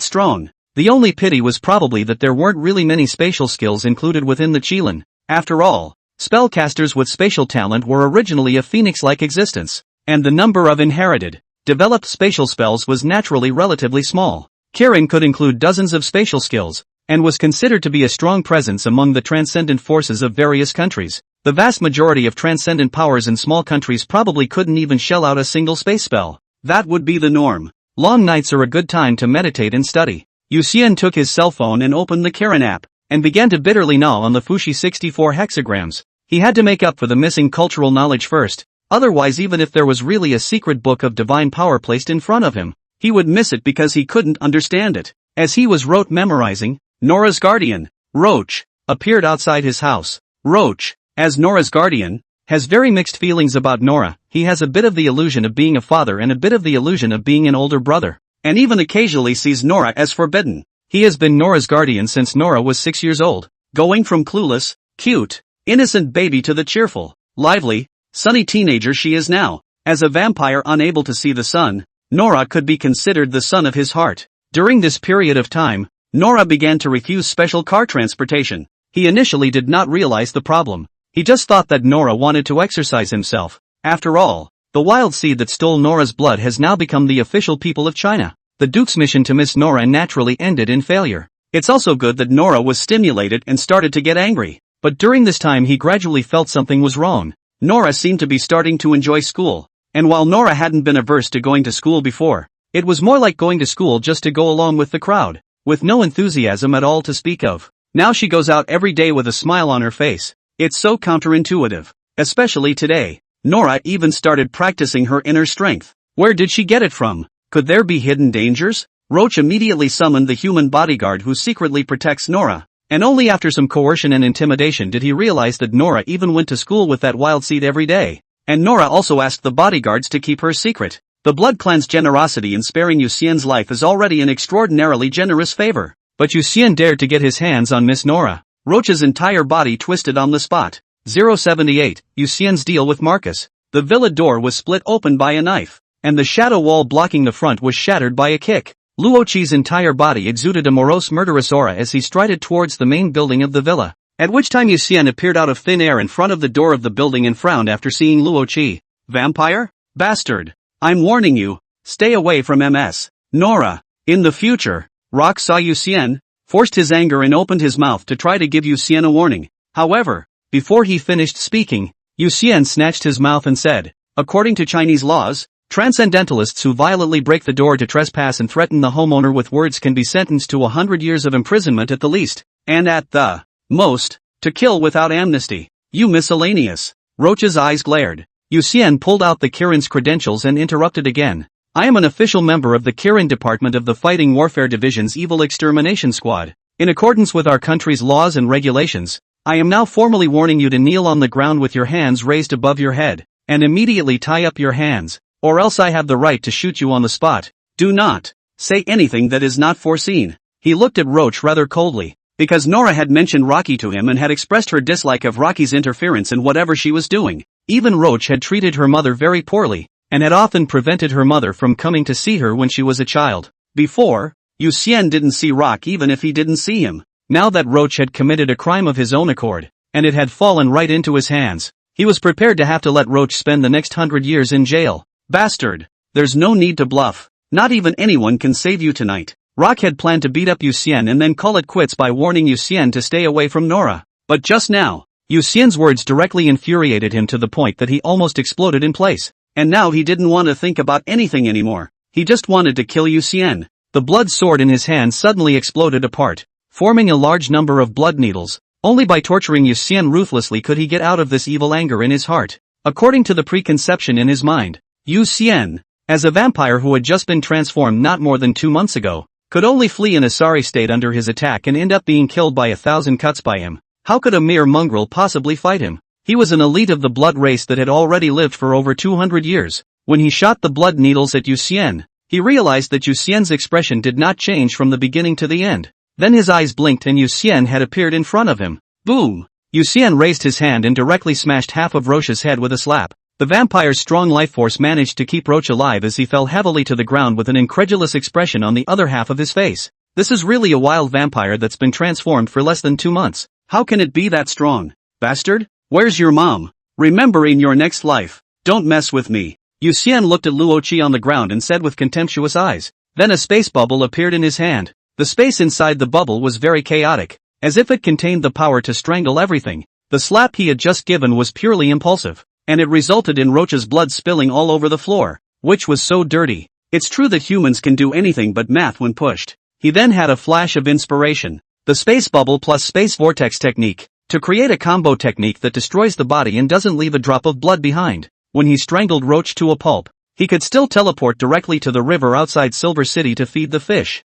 strong. The only pity was probably that there weren't really many spatial skills included within the Qilin. After all, spellcasters with spatial talent were originally a phoenix-like existence, and the number of inherited, developed spatial spells was naturally relatively small. Kirin could include dozens of spatial skills, and was considered to be a strong presence among the transcendent forces of various countries. The vast majority of transcendent powers in small countries probably couldn't even shell out a single space spell. That would be the norm. Long nights are a good time to meditate and study. Yu Xian took his cell phone and opened the Kirin app, and began to bitterly gnaw on the Fushi 64 hexagrams. He had to make up for the missing cultural knowledge first, otherwise even if there was really a secret book of divine power placed in front of him, he would miss it because he couldn't understand it. As he was rote memorizing, Nora's guardian, Roach, appeared outside his house. Roach, as Nora's guardian, has very mixed feelings about Nora. He has a bit of the illusion of being a father and a bit of the illusion of being an older brother. and even occasionally sees Nora as forbidden. He has been Nora's guardian since Nora was 6 years old, going from clueless, cute, innocent baby to the cheerful, lively, sunny teenager she is now. As a vampire unable to see the sun, Nora could be considered the sun of his heart. During this period of time, Nora began to refuse special car transportation. He initially did not realize the problem. He just thought that Nora wanted to exercise himself. After all, the wild seed that stole Nora's blood has now become the official people of China. The Duke's mission to miss Nora naturally ended in failure. It's also good that Nora was stimulated and started to get angry. But during this time he gradually felt something was wrong. Nora seemed to be starting to enjoy school. And while Nora hadn't been averse to going to school before, it was more like going to school just to go along with the crowd, with no enthusiasm at all to speak of. Now she goes out every day with a smile on her face. It's so counterintuitive. Especially today. Nora even started practicing her inner strength. Where did she get it from? Could there be hidden dangers? Roach immediately summoned the human bodyguard who secretly protects Nora. And only after some coercion and intimidation did he realize that Nora even went to school with that wild seed every day. And Nora also asked the bodyguards to keep her secret. The Blood Clan's generosity in sparing Yu Xian's life is already an extraordinarily generous favor. But Yu Xian dared to get his hands on Miss Nora. Roach's entire body twisted on the spot. 078, Yu Xian's deal with Marcus. The villa door was split open by a knife, and the shadow wall blocking the front was shattered by a kick. Luoqi's entire body exuded a morose murderous aura as he strided towards the main building of the villa. At which time Yu Xian appeared out of thin air in front of the door of the building and frowned after seeing Luoqi. Vampire? Bastard. I'm warning you, stay away from MS. Nora. In the future. Rock saw Yu Xian, forced his anger and opened his mouth to try to give Yu Xian a warning. However, before he finished speaking, Yu Xian snatched his mouth and said, according to Chinese laws, transcendentalists who violently break the door to trespass and threaten the homeowner with words can be sentenced to 100 years of imprisonment at the least, and at the most, to kill without amnesty. You miscellaneous. Roach's eyes glared. Yu Xian pulled out the Kirin's credentials and interrupted again. I am an official member of the Kirin Department of the Fighting Warfare Division's Evil Extermination Squad. In accordance with our country's laws and regulations, I am now formally warning you to kneel on the ground with your hands raised above your head, and immediately tie up your hands, or else I have the right to shoot you on the spot. Do not say anything that is not foreseen. He looked at Roach rather coldly, because Nora had mentioned Rocky to him and had expressed her dislike of Rocky's interference in whatever she was doing. Even Roach had treated her mother very poorly, and had often prevented her mother from coming to see her when she was a child. Before, Yu Xian didn't see Rock even if he didn't see him. Now that Roach had committed a crime of his own accord, and it had fallen right into his hands, he was prepared to have to let Roach spend the next 100 years in jail. Bastard. There's no need to bluff. Not even anyone can save you tonight. Rock had planned to beat up Yu Xian and then call it quits by warning Yu Xian to stay away from Nora. But just now, Yu Xian's words directly infuriated him to the point that he almost exploded in place. And now he didn't want to think about anything anymore. He just wanted to kill Yu Xian. The blood sword in his hand suddenly exploded apart, forming a large number of blood needles. Only by torturing Yu Xian ruthlessly could he get out of this evil anger in his heart. According to the preconception in his mind, Yu Xian, as a vampire who had just been transformed not more than 2 months ago, could only flee in a sorry state under his attack and end up being killed by 1,000 cuts by him. How could a mere mongrel possibly fight him? He was an elite of the blood race that had already lived for over 200 years. When he shot the blood needles at Yu Xian, he realized that Yu Xian's expression did not change from the beginning to the end. Then his eyes blinked and Yu Xian had appeared in front of him. Boom! Yu Xian raised his hand and directly smashed half of Roach's head with a slap. The vampire's strong life force managed to keep Roach alive as he fell heavily to the ground with an incredulous expression on the other half of his face. This is really a wild vampire that's been transformed for less than 2 months. How can it be that strong? Bastard? Where's your mom? Remember, in your next life, don't mess with me. Yu Xian looked at Luoqi on the ground and said with contemptuous eyes. Then a space bubble appeared in his hand. The space inside the bubble was very chaotic, as if it contained the power to strangle everything. The slap he had just given was purely impulsive, and it resulted in Roach's blood spilling all over the floor, which was so dirty. It's true that humans can do anything but math when pushed. He then had a flash of inspiration. The space bubble plus space vortex technique, to create a combo technique that destroys the body and doesn't leave a drop of blood behind. When he strangled Roach to a pulp, he could still teleport directly to the river outside Silver City to feed the fish.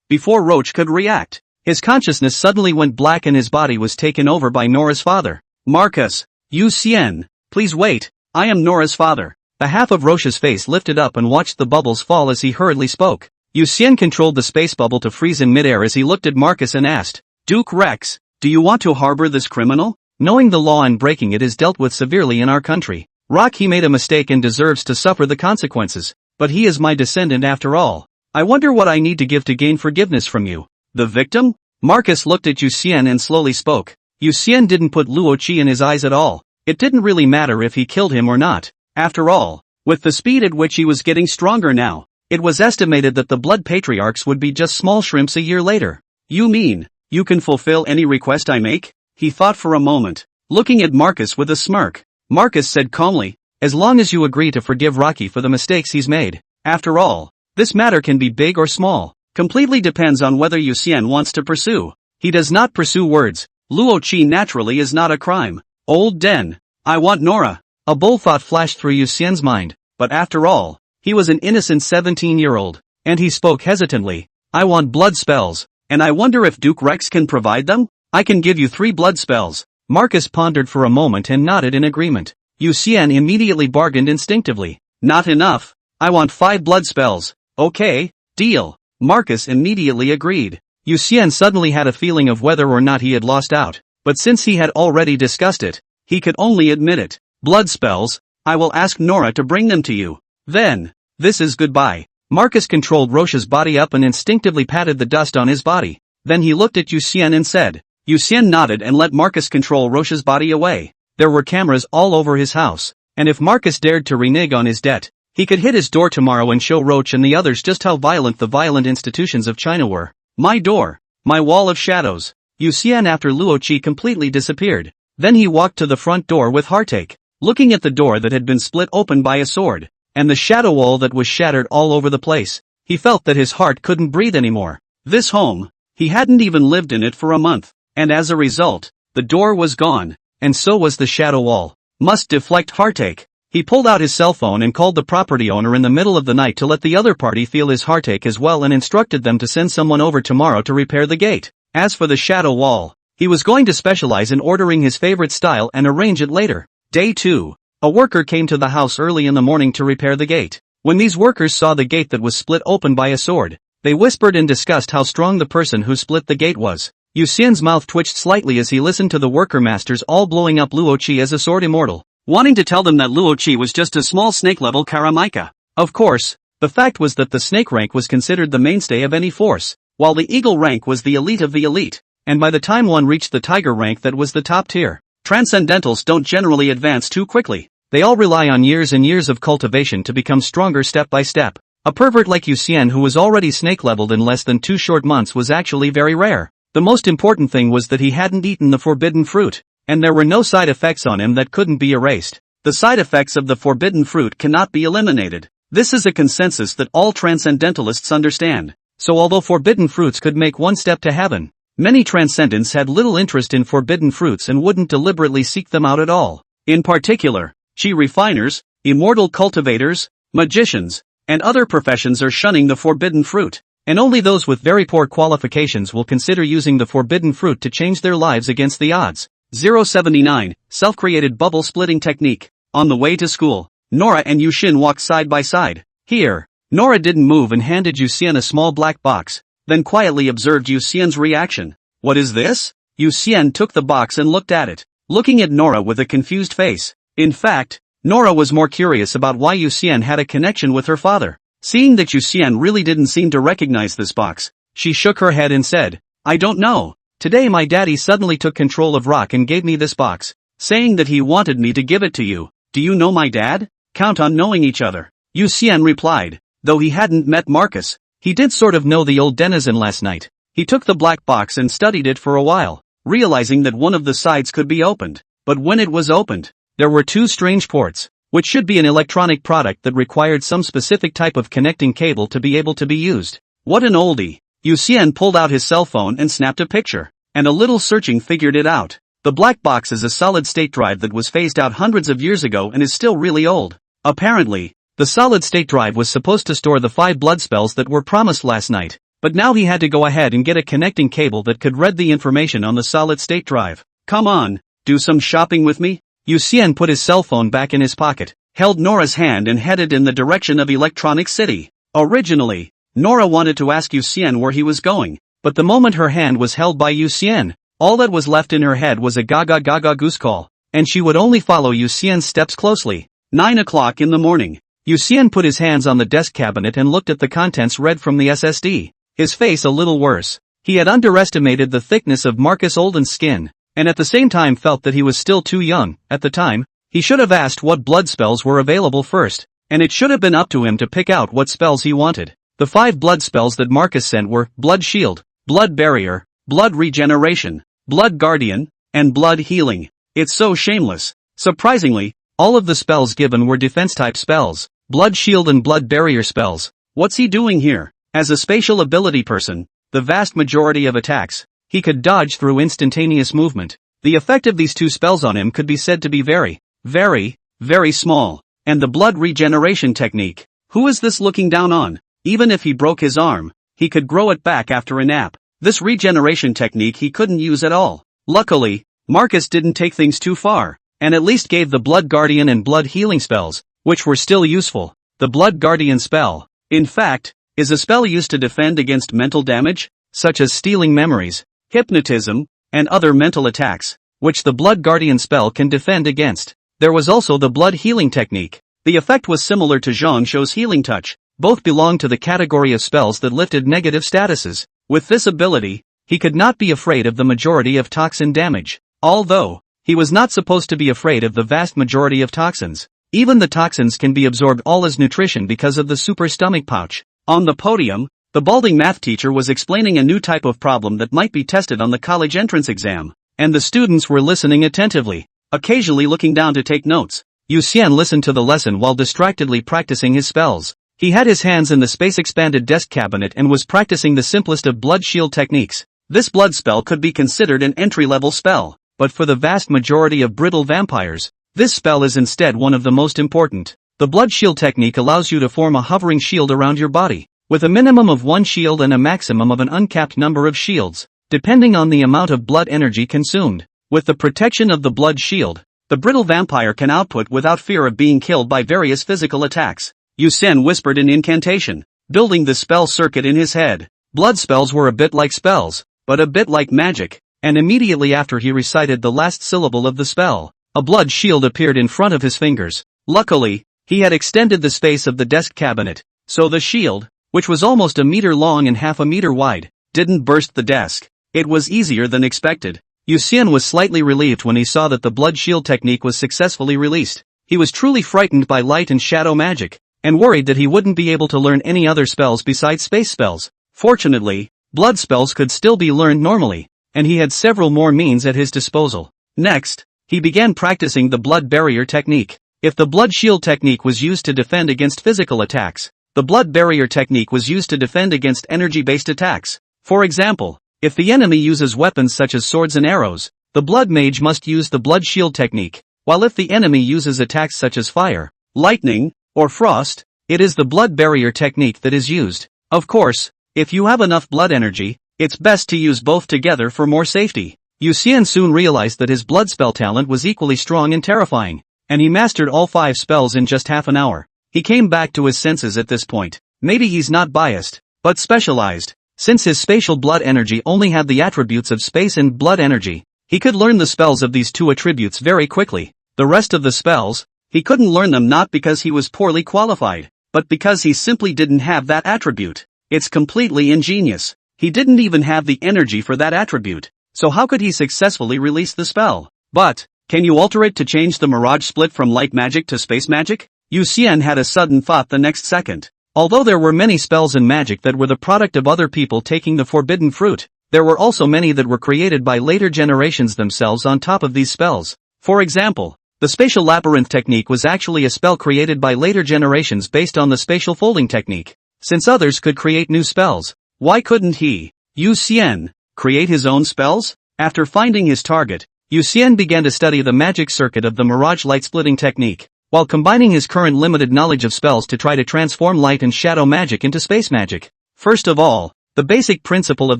Before Roach could react, his consciousness suddenly went black and his body was taken over by Nora's father. Marcus. Yu Xian. Please wait, I am Nora's father. The half of Roche's face lifted up and watched the bubbles fall as he hurriedly spoke. Yu Xian controlled the space bubble to freeze in midair as he looked at Marcus and asked, Duke Rex, do you want to harbor this criminal? Knowing the law and breaking it is dealt with severely in our country. He made a mistake and deserves to suffer the consequences, but he is my descendant after all. I wonder what I need to give to gain forgiveness from you. The victim? Marcus looked at Yu Xian and slowly spoke. Yu Xian didn't put Luo Qi in his eyes at all. It didn't really matter if he killed him or not. After all, with the speed at which he was getting stronger now, it was estimated that the blood patriarchs would be just small shrimps a year later. You mean, you can fulfill any request I make? He thought for a moment, looking at Marcus with a smirk. Marcus said calmly, as long as you agree to forgive Rocky for the mistakes he's made. After all, this matter can be big or small, completely depends on whether Yu Xian wants to pursue. He does not pursue words. Luo Qi naturally is not a crime. Old Den. I want Nora. A bold thought flashed through Yu Xian's mind, but after all, he was an innocent 17-year-old, and he spoke hesitantly. I want blood spells, and I wonder if Duke Rex can provide them? I can give you 3 blood spells. Marcus pondered for a moment and nodded in agreement. Yu Xian immediately bargained instinctively. Not enough. I want 5 blood spells. Okay, deal. Marcus immediately agreed. Yu Xian suddenly had a feeling of whether or not he had lost out, but since he had already discussed it, he could only admit it. Blood spells, I will ask Nora to bring them to you. Then, this is goodbye. Marcus controlled Roche's body up and instinctively patted the dust on his body. Then he looked at Yu Xian and said. Yu Xian nodded and let Marcus control Roche's body away. There were cameras all over his house, and if Marcus dared to renege on his debt, he could hit his door tomorrow and show Roche and the others just how violent the violent institutions of China were. My door. My wall of shadows. Yu Xian after Luo Qi completely disappeared. Then he walked to the front door with heartache, looking at the door that had been split open by a sword, and the shadow wall that was shattered all over the place. He felt that his heart couldn't breathe anymore. This home, he hadn't even lived in it for a month, and as a result, the door was gone, and so was the shadow wall. Must deflect heartache. He pulled out his cell phone and called the property owner in the middle of the night to let the other party feel his heartache as well and instructed them to send someone over tomorrow to repair the gate. As for the shadow wall, he was going to specialize in ordering his favorite style and arrange it later. Day 2. A worker came to the house early in the morning to repair the gate. When these workers saw the gate that was split open by a sword, they whispered and discussed how strong the person who split the gate was. Yu Xian's mouth twitched slightly as he listened to the worker masters all blowing up Luo Qi as a sword immortal, wanting to tell them that Luo Qi was just a small snake-level Karamaika. Of course, the fact was that the snake rank was considered the mainstay of any force, while the eagle rank was the elite of the elite, and by the time one reached the tiger rank that was the top tier. Transcendentals don't generally advance too quickly. They all rely on years and years of cultivation to become stronger step by step. A pervert like Yu Xian who was already snake-leveled in less than 2 short months was actually very rare. The most important thing was that he hadn't eaten the forbidden fruit, and there were no side effects on him that couldn't be erased. The side effects of the forbidden fruit cannot be eliminated. This is a consensus that all transcendentalists understand. So although forbidden fruits could make one step to heaven, many transcendents had little interest in forbidden fruits and wouldn't deliberately seek them out at all. In particular, Qi refiners, immortal cultivators, magicians, and other professions are shunning the forbidden fruit, and only those with very poor qualifications will consider using the forbidden fruit to change their lives against the odds. 079, Self-Created Bubble Splitting Technique. On the way to school, Nora and Yu Xin walked side by side. Here, Nora didn't move and handed Yu Xian a small black box, then quietly observed Yu Xian's reaction. What is this? Yu Xian took the box and looked at it, looking at Nora with a confused face. In fact, Nora was more curious about why Yu Xian had a connection with her father. Seeing that Yu Xian really didn't seem to recognize this box, she shook her head and said, I don't know. Today my daddy suddenly took control of Rock and gave me this box, saying that he wanted me to give it to you. Do you know my dad? Count on knowing each other. Yu Xian replied. Though he hadn't met Marcus, he did sort of know the old denizen last night. He took the black box and studied it for a while, realizing that one of the sides could be opened. But when it was opened, there were 2 strange ports, which should be an electronic product that required some specific type of connecting cable to be able to be used. What an oldie. Yu Xian pulled out his cell phone and snapped a picture, and a little searching figured it out. The black box is a solid-state drive that was phased out hundreds of years ago and is still really old. Apparently, the solid-state drive was supposed to store the 5 blood spells that were promised last night, but now he had to go ahead and get a connecting cable that could read the information on the solid-state drive. Come on, do some shopping with me? Yu Xian put his cell phone back in his pocket. held Nora's hand and headed in the direction of Electronic City. Originally, Nora wanted to ask Yu Xian where he was going, but the moment her hand was held by Yu Xian, all that was left in her head was a gaga gaga goose call, and she would only follow Yu Xian's steps closely. 9 o'clock in the morning. Yu Xian put his hands on the desk cabinet and looked at the contents read from the SSD. His face a little worse. He had underestimated the thickness of Marcus Olden's skin, and at the same time felt that he was still too young. At the time, he should have asked what blood spells were available first, and it should have been up to him to pick out what spells he wanted. The 5 blood spells that Marcus sent were Blood Shield, Blood Barrier, Blood Regeneration, Blood Guardian, and Blood Healing. It's so shameless. Surprisingly, all of the spells given were defense-type spells, Blood Shield and Blood Barrier spells. What's he doing here? As a spatial ability person, the vast majority of attacks, he could dodge through instantaneous movement. The effect of these 2 spells on him could be said to be very, very small. And the Blood Regeneration technique. Who is this looking down on? Even if he broke his arm, he could grow it back after a nap. This regeneration technique he couldn't use at all. Luckily, Marcus didn't take things too far, and at least gave the Blood Guardian and Blood Healing spells, which were still useful. The Blood Guardian spell, in fact, is a spell used to defend against mental damage, such as stealing memories, hypnotism, and other mental attacks, which the Blood Guardian spell can defend against. There was also the Blood Healing technique. The effect was similar to Zhang Shou's Healing Touch. Both belonged to the category of spells that lifted negative statuses. With this ability, he could not be afraid of the majority of toxin damage. Although, he was not supposed to be afraid of the vast majority of toxins. Even the toxins can be absorbed all as nutrition because of the super stomach pouch. On the podium, the balding math teacher was explaining a new type of problem that might be tested on the college entrance exam, and the students were listening attentively, occasionally looking down to take notes. Yu Xian listened to the lesson while distractedly practicing his spells. He had his hands in the space-expanded desk cabinet and was practicing the simplest of blood shield techniques. This blood spell could be considered an entry-level spell, but for the vast majority of brittle vampires, this spell is instead one of the most important. The blood shield technique allows you to form a hovering shield around your body, with a minimum of 1 shield and a maximum of an uncapped number of shields, depending on the amount of blood energy consumed. With the protection of the blood shield, the brittle vampire can output without fear of being killed by various physical attacks. Yu Xian whispered an incantation, building the spell circuit in his head. Blood spells were a bit like spells, but a bit like magic, and immediately after he recited the last syllable of the spell, a blood shield appeared in front of his fingers. Luckily, he had extended the space of the desk cabinet, so the shield, which was almost a meter long and half a meter wide, didn't burst the desk. It was easier than expected. Yu Xian was slightly relieved when he saw that the blood shield technique was successfully released. He was truly frightened by light and shadow magic, and worried that he wouldn't be able to learn any other spells besides space spells. Fortunately, blood spells could still be learned normally, and he had several more means at his disposal. Next, he began practicing the blood barrier technique. If the blood shield technique was used to defend against physical attacks, the blood barrier technique was used to defend against energy-based attacks. For example, if the enemy uses weapons such as swords and arrows, the blood mage must use the blood shield technique, while if the enemy uses attacks such as fire, lightning, or frost, it is the blood barrier technique that is used. Of course, if you have enough blood energy, it's best to use both together for more safety. Yu Xian soon realized that his blood spell talent was equally strong and terrifying, and he mastered all 5 spells in just half an hour. He came back to his senses at this point. Maybe he's not biased, but specialized. Since his spatial blood energy only had the attributes of space and blood energy, he could learn the spells of these 2 attributes very quickly. The rest of the spells, he couldn't learn them not because he was poorly qualified, but because he simply didn't have that attribute. It's completely ingenious. He didn't even have the energy for that attribute, so how could he successfully release the spell? But, can you alter it to change the mirage split from light magic to space magic? Yu Xian had a sudden thought the next second. Although there were many spells in magic that were the product of other people taking the forbidden fruit, there were also many that were created by later generations themselves on top of these spells. For example, the spatial labyrinth technique was actually a spell created by later generations based on the spatial folding technique. Since others could create new spells, why couldn't he, Yu Xian, create his own spells? After finding his target, Yu Xian began to study the magic circuit of the mirage light splitting technique, while combining his current limited knowledge of spells to try to transform light and shadow magic into space magic. First of all, the basic principle of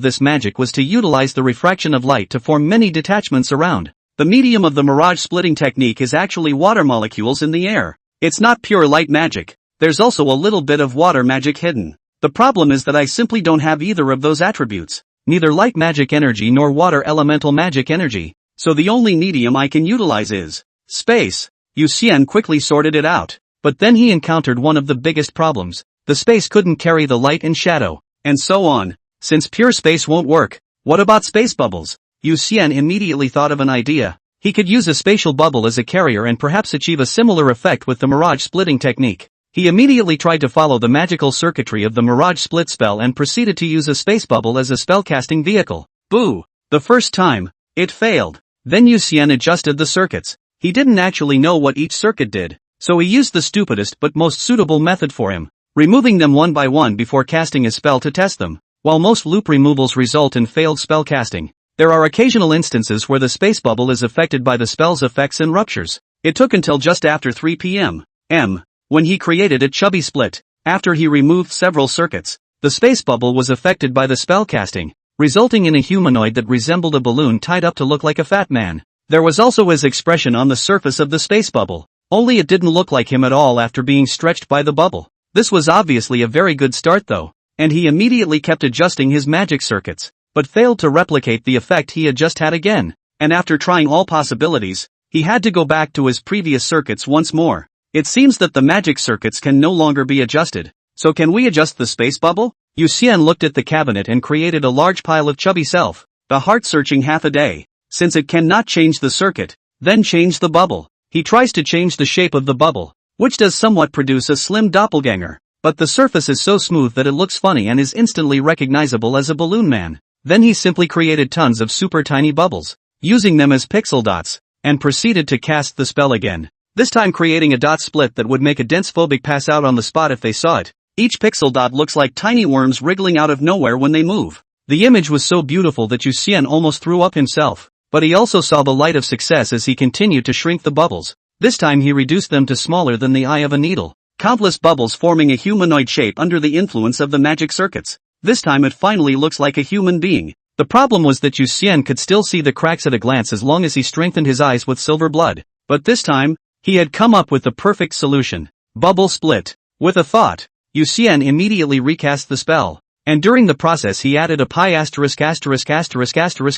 this magic was to utilize the refraction of light to form many detachments around. The medium of the mirage splitting technique is actually water molecules in the air. It's not pure light magic, there's also a little bit of water magic hidden. The problem is that I simply don't have either of those attributes, neither light magic energy nor water elemental magic energy, so the only medium I can utilize is space. Yu Xian quickly sorted it out, but then he encountered one of the biggest problems. The space couldn't carry the light and shadow, and so on. Since pure space won't work, what about space bubbles? Yu Xian immediately thought of an idea. He could use a spatial bubble as a carrier and perhaps achieve a similar effect with the mirage splitting technique. He immediately tried to follow the magical circuitry of the mirage split spell and proceeded to use a space bubble as a spellcasting vehicle. Boo! The first time, it failed. Then Yu Xian adjusted the circuits. He didn't actually know what each circuit did, so he used the stupidest but most suitable method for him, removing them one by one before casting a spell to test them. While most loop removals result in failed spell casting, there are occasional instances where the space bubble is affected by the spell's effects and ruptures. It took until just after 3 p.m. when he created a chubby split. After he removed several circuits, the space bubble was affected by the spell casting, resulting in a humanoid that resembled a balloon tied up to look like a fat man. There was also his expression on the surface of the space bubble, only it didn't look like him at all after being stretched by the bubble. This was obviously a very good start though, and he immediately kept adjusting his magic circuits, but failed to replicate the effect he had just had again, and after trying all possibilities, he had to go back to his previous circuits once more. It seems that the magic circuits can no longer be adjusted, so can we adjust the space bubble? Yu Xian looked at the cabinet and created a large pile of chubby self, the heart searching half a day. Since it cannot change the circuit, then change the bubble. He tries to change the shape of the bubble, which does somewhat produce a slim doppelganger, but the surface is so smooth that it looks funny and is instantly recognizable as a balloon man. Then he simply created tons of super tiny bubbles, using them as pixel dots, and proceeded to cast the spell again, this time creating a dot split that would make a dense phobic pass out on the spot if they saw it. Each pixel dot looks like tiny worms wriggling out of nowhere when they move. The image was so beautiful that Yu Xian almost threw up himself, but he also saw the light of success as he continued to shrink the bubbles. This time he reduced them to smaller than the eye of a needle, countless bubbles forming a humanoid shape under the influence of the magic circuits. This time it finally looks like a human being. The problem was that Yu Xian could still see the cracks at a glance as long as he strengthened his eyes with silver blood. But this time, he had come up with the perfect solution. Bubble split. With a thought, Yu Xian immediately recast the spell, and during the process he added a pi *****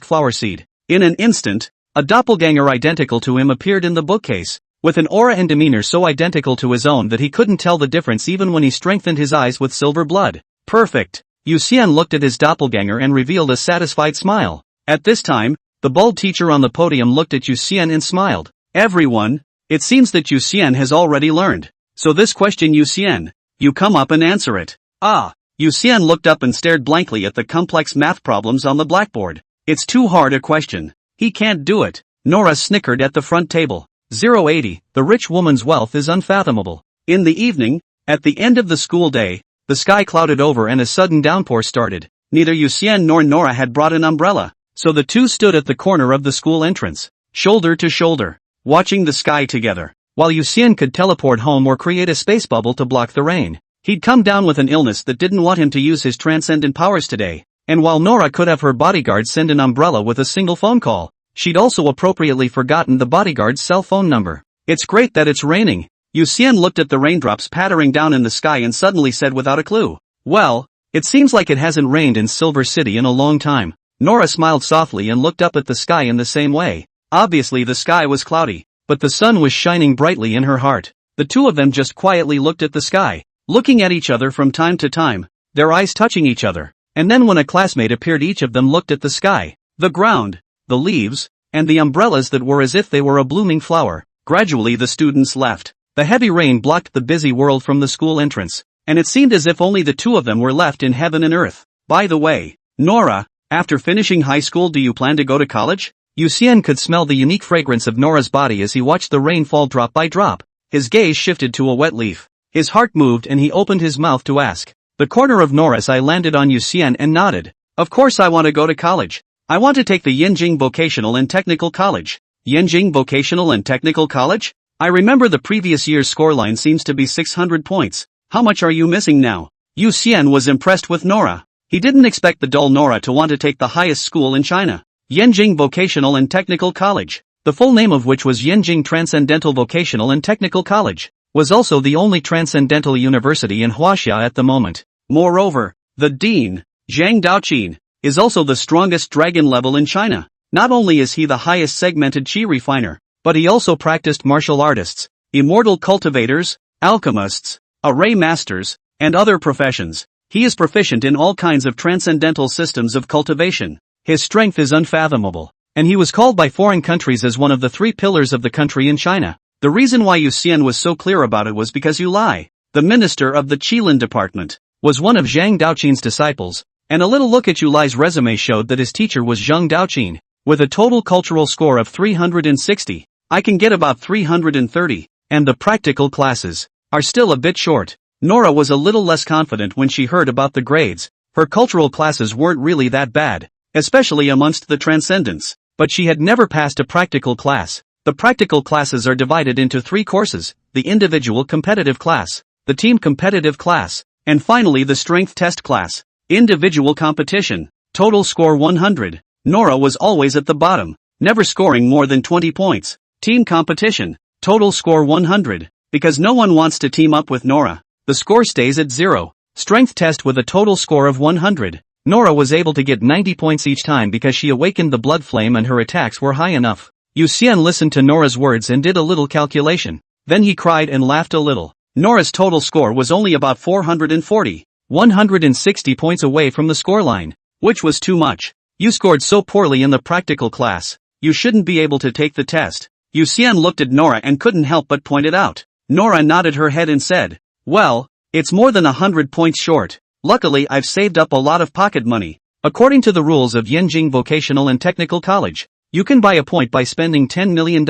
flower seed. In an instant, a doppelganger identical to him appeared in the bookcase, with an aura and demeanor so identical to his own that he couldn't tell the difference even when he strengthened his eyes with silver blood. Perfect! Yu Xian looked at his doppelganger and revealed a satisfied smile. At this time, the bald teacher on the podium looked at Yu Xian and smiled. Everyone, it seems that Yu Xian has already learned. So this question, Yu Xian, you come up and answer it. Ah! Yu Xian looked up and stared blankly at the complex math problems on the blackboard. It's too hard a question. He can't do it. Nora snickered at the front table. 080, the rich woman's wealth is unfathomable. In the evening, at the end of the school day, the sky clouded over and a sudden downpour started. Neither Yu Xian nor Nora had brought an umbrella, so the two stood at the corner of the school entrance, shoulder to shoulder, watching the sky together, while Yu Xian could teleport home or create a space bubble to block the rain. He'd come down with an illness that didn't want him to use his transcendent powers today, and while Nora could have her bodyguard send an umbrella with a single phone call, she'd also appropriately forgotten the bodyguard's cell phone number. It's great that it's raining. Yu Xian looked at the raindrops pattering down in the sky and suddenly said without a clue, well, it seems like it hasn't rained in Silver City in a long time. Nora smiled softly and looked up at the sky in the same way. Obviously the sky was cloudy, but the sun was shining brightly in her heart. The two of them just quietly looked at the sky, looking at each other from time to time, their eyes touching each other, and then when a classmate appeared each of them looked at the sky, the ground, the leaves, and the umbrellas that were as if they were a blooming flower. Gradually the students left. The heavy rain blocked the busy world from the school entrance, and it seemed as if only the two of them were left in heaven and earth. By the way, Nora, after finishing high school, do you plan to go to college? Yu Xian could smell the unique fragrance of Nora's body as he watched the rain fall drop by drop. His gaze shifted to a wet leaf. His heart moved and he opened his mouth to ask. The corner of Nora's eye landed on Yu Xian and nodded. Of course I want to go to college. I want to take the Yanjing Vocational and Technical College. Yanjing Vocational and Technical College? I remember the previous year's scoreline seems to be 600 points. How much are you missing now? Yu Xian was impressed with Nora. He didn't expect the dull Nora to want to take the highest school in China. Yanjing Vocational and Technical College, the full name of which was Yanjing Transcendental Vocational and Technical College. was also the only transcendental university in Huaxia at the moment. Moreover, the dean, Zhang Daoqin, is also the strongest dragon level in China. Not only is he the highest segmented qi refiner, but he also practiced martial artists, immortal cultivators, alchemists, array masters, and other professions. He is proficient in all kinds of transcendental systems of cultivation. His strength is unfathomable, and he was called by foreign countries as one of the 3 pillars of the country in China. The reason why Yu Xian was so clear about it was because Yu Lai, the minister of the Qilin department, was one of Zhang Daoqin's disciples, and a little look at Yu Lai's resume showed that his teacher was Zhang Daoqin. With a total cultural score of 360, I can get about 330, and the practical classes are still a bit short. Nora was a little less confident when she heard about the grades. Her cultural classes weren't really that bad, especially amongst the transcendents, but she had never passed a practical class. The practical classes are divided into 3 courses: the individual competitive class, the team competitive class, and finally the strength test class. Individual competition, total score 100. Nora was always at the bottom, never scoring more than 20 points. Team competition, total score 100, because no one wants to team up with Nora. The score stays at 0. Strength test with a total score of 100. Nora was able to get 90 points each time because she awakened the blood flame and her attacks were high enough. Yu Xian listened to Nora's words and did a little calculation. Then he cried and laughed a little. Nora's total score was only about 440, 160 points away from the scoreline, which was too much. You scored so poorly in the practical class. You shouldn't be able to take the test. Yu Xian looked at Nora and couldn't help but point it out. Nora nodded her head and said, "Well, it's more than 100 points short. Luckily I've saved up a lot of pocket money. According to the rules of Yanjing Vocational and Technical College, you can buy a point by spending $10 million.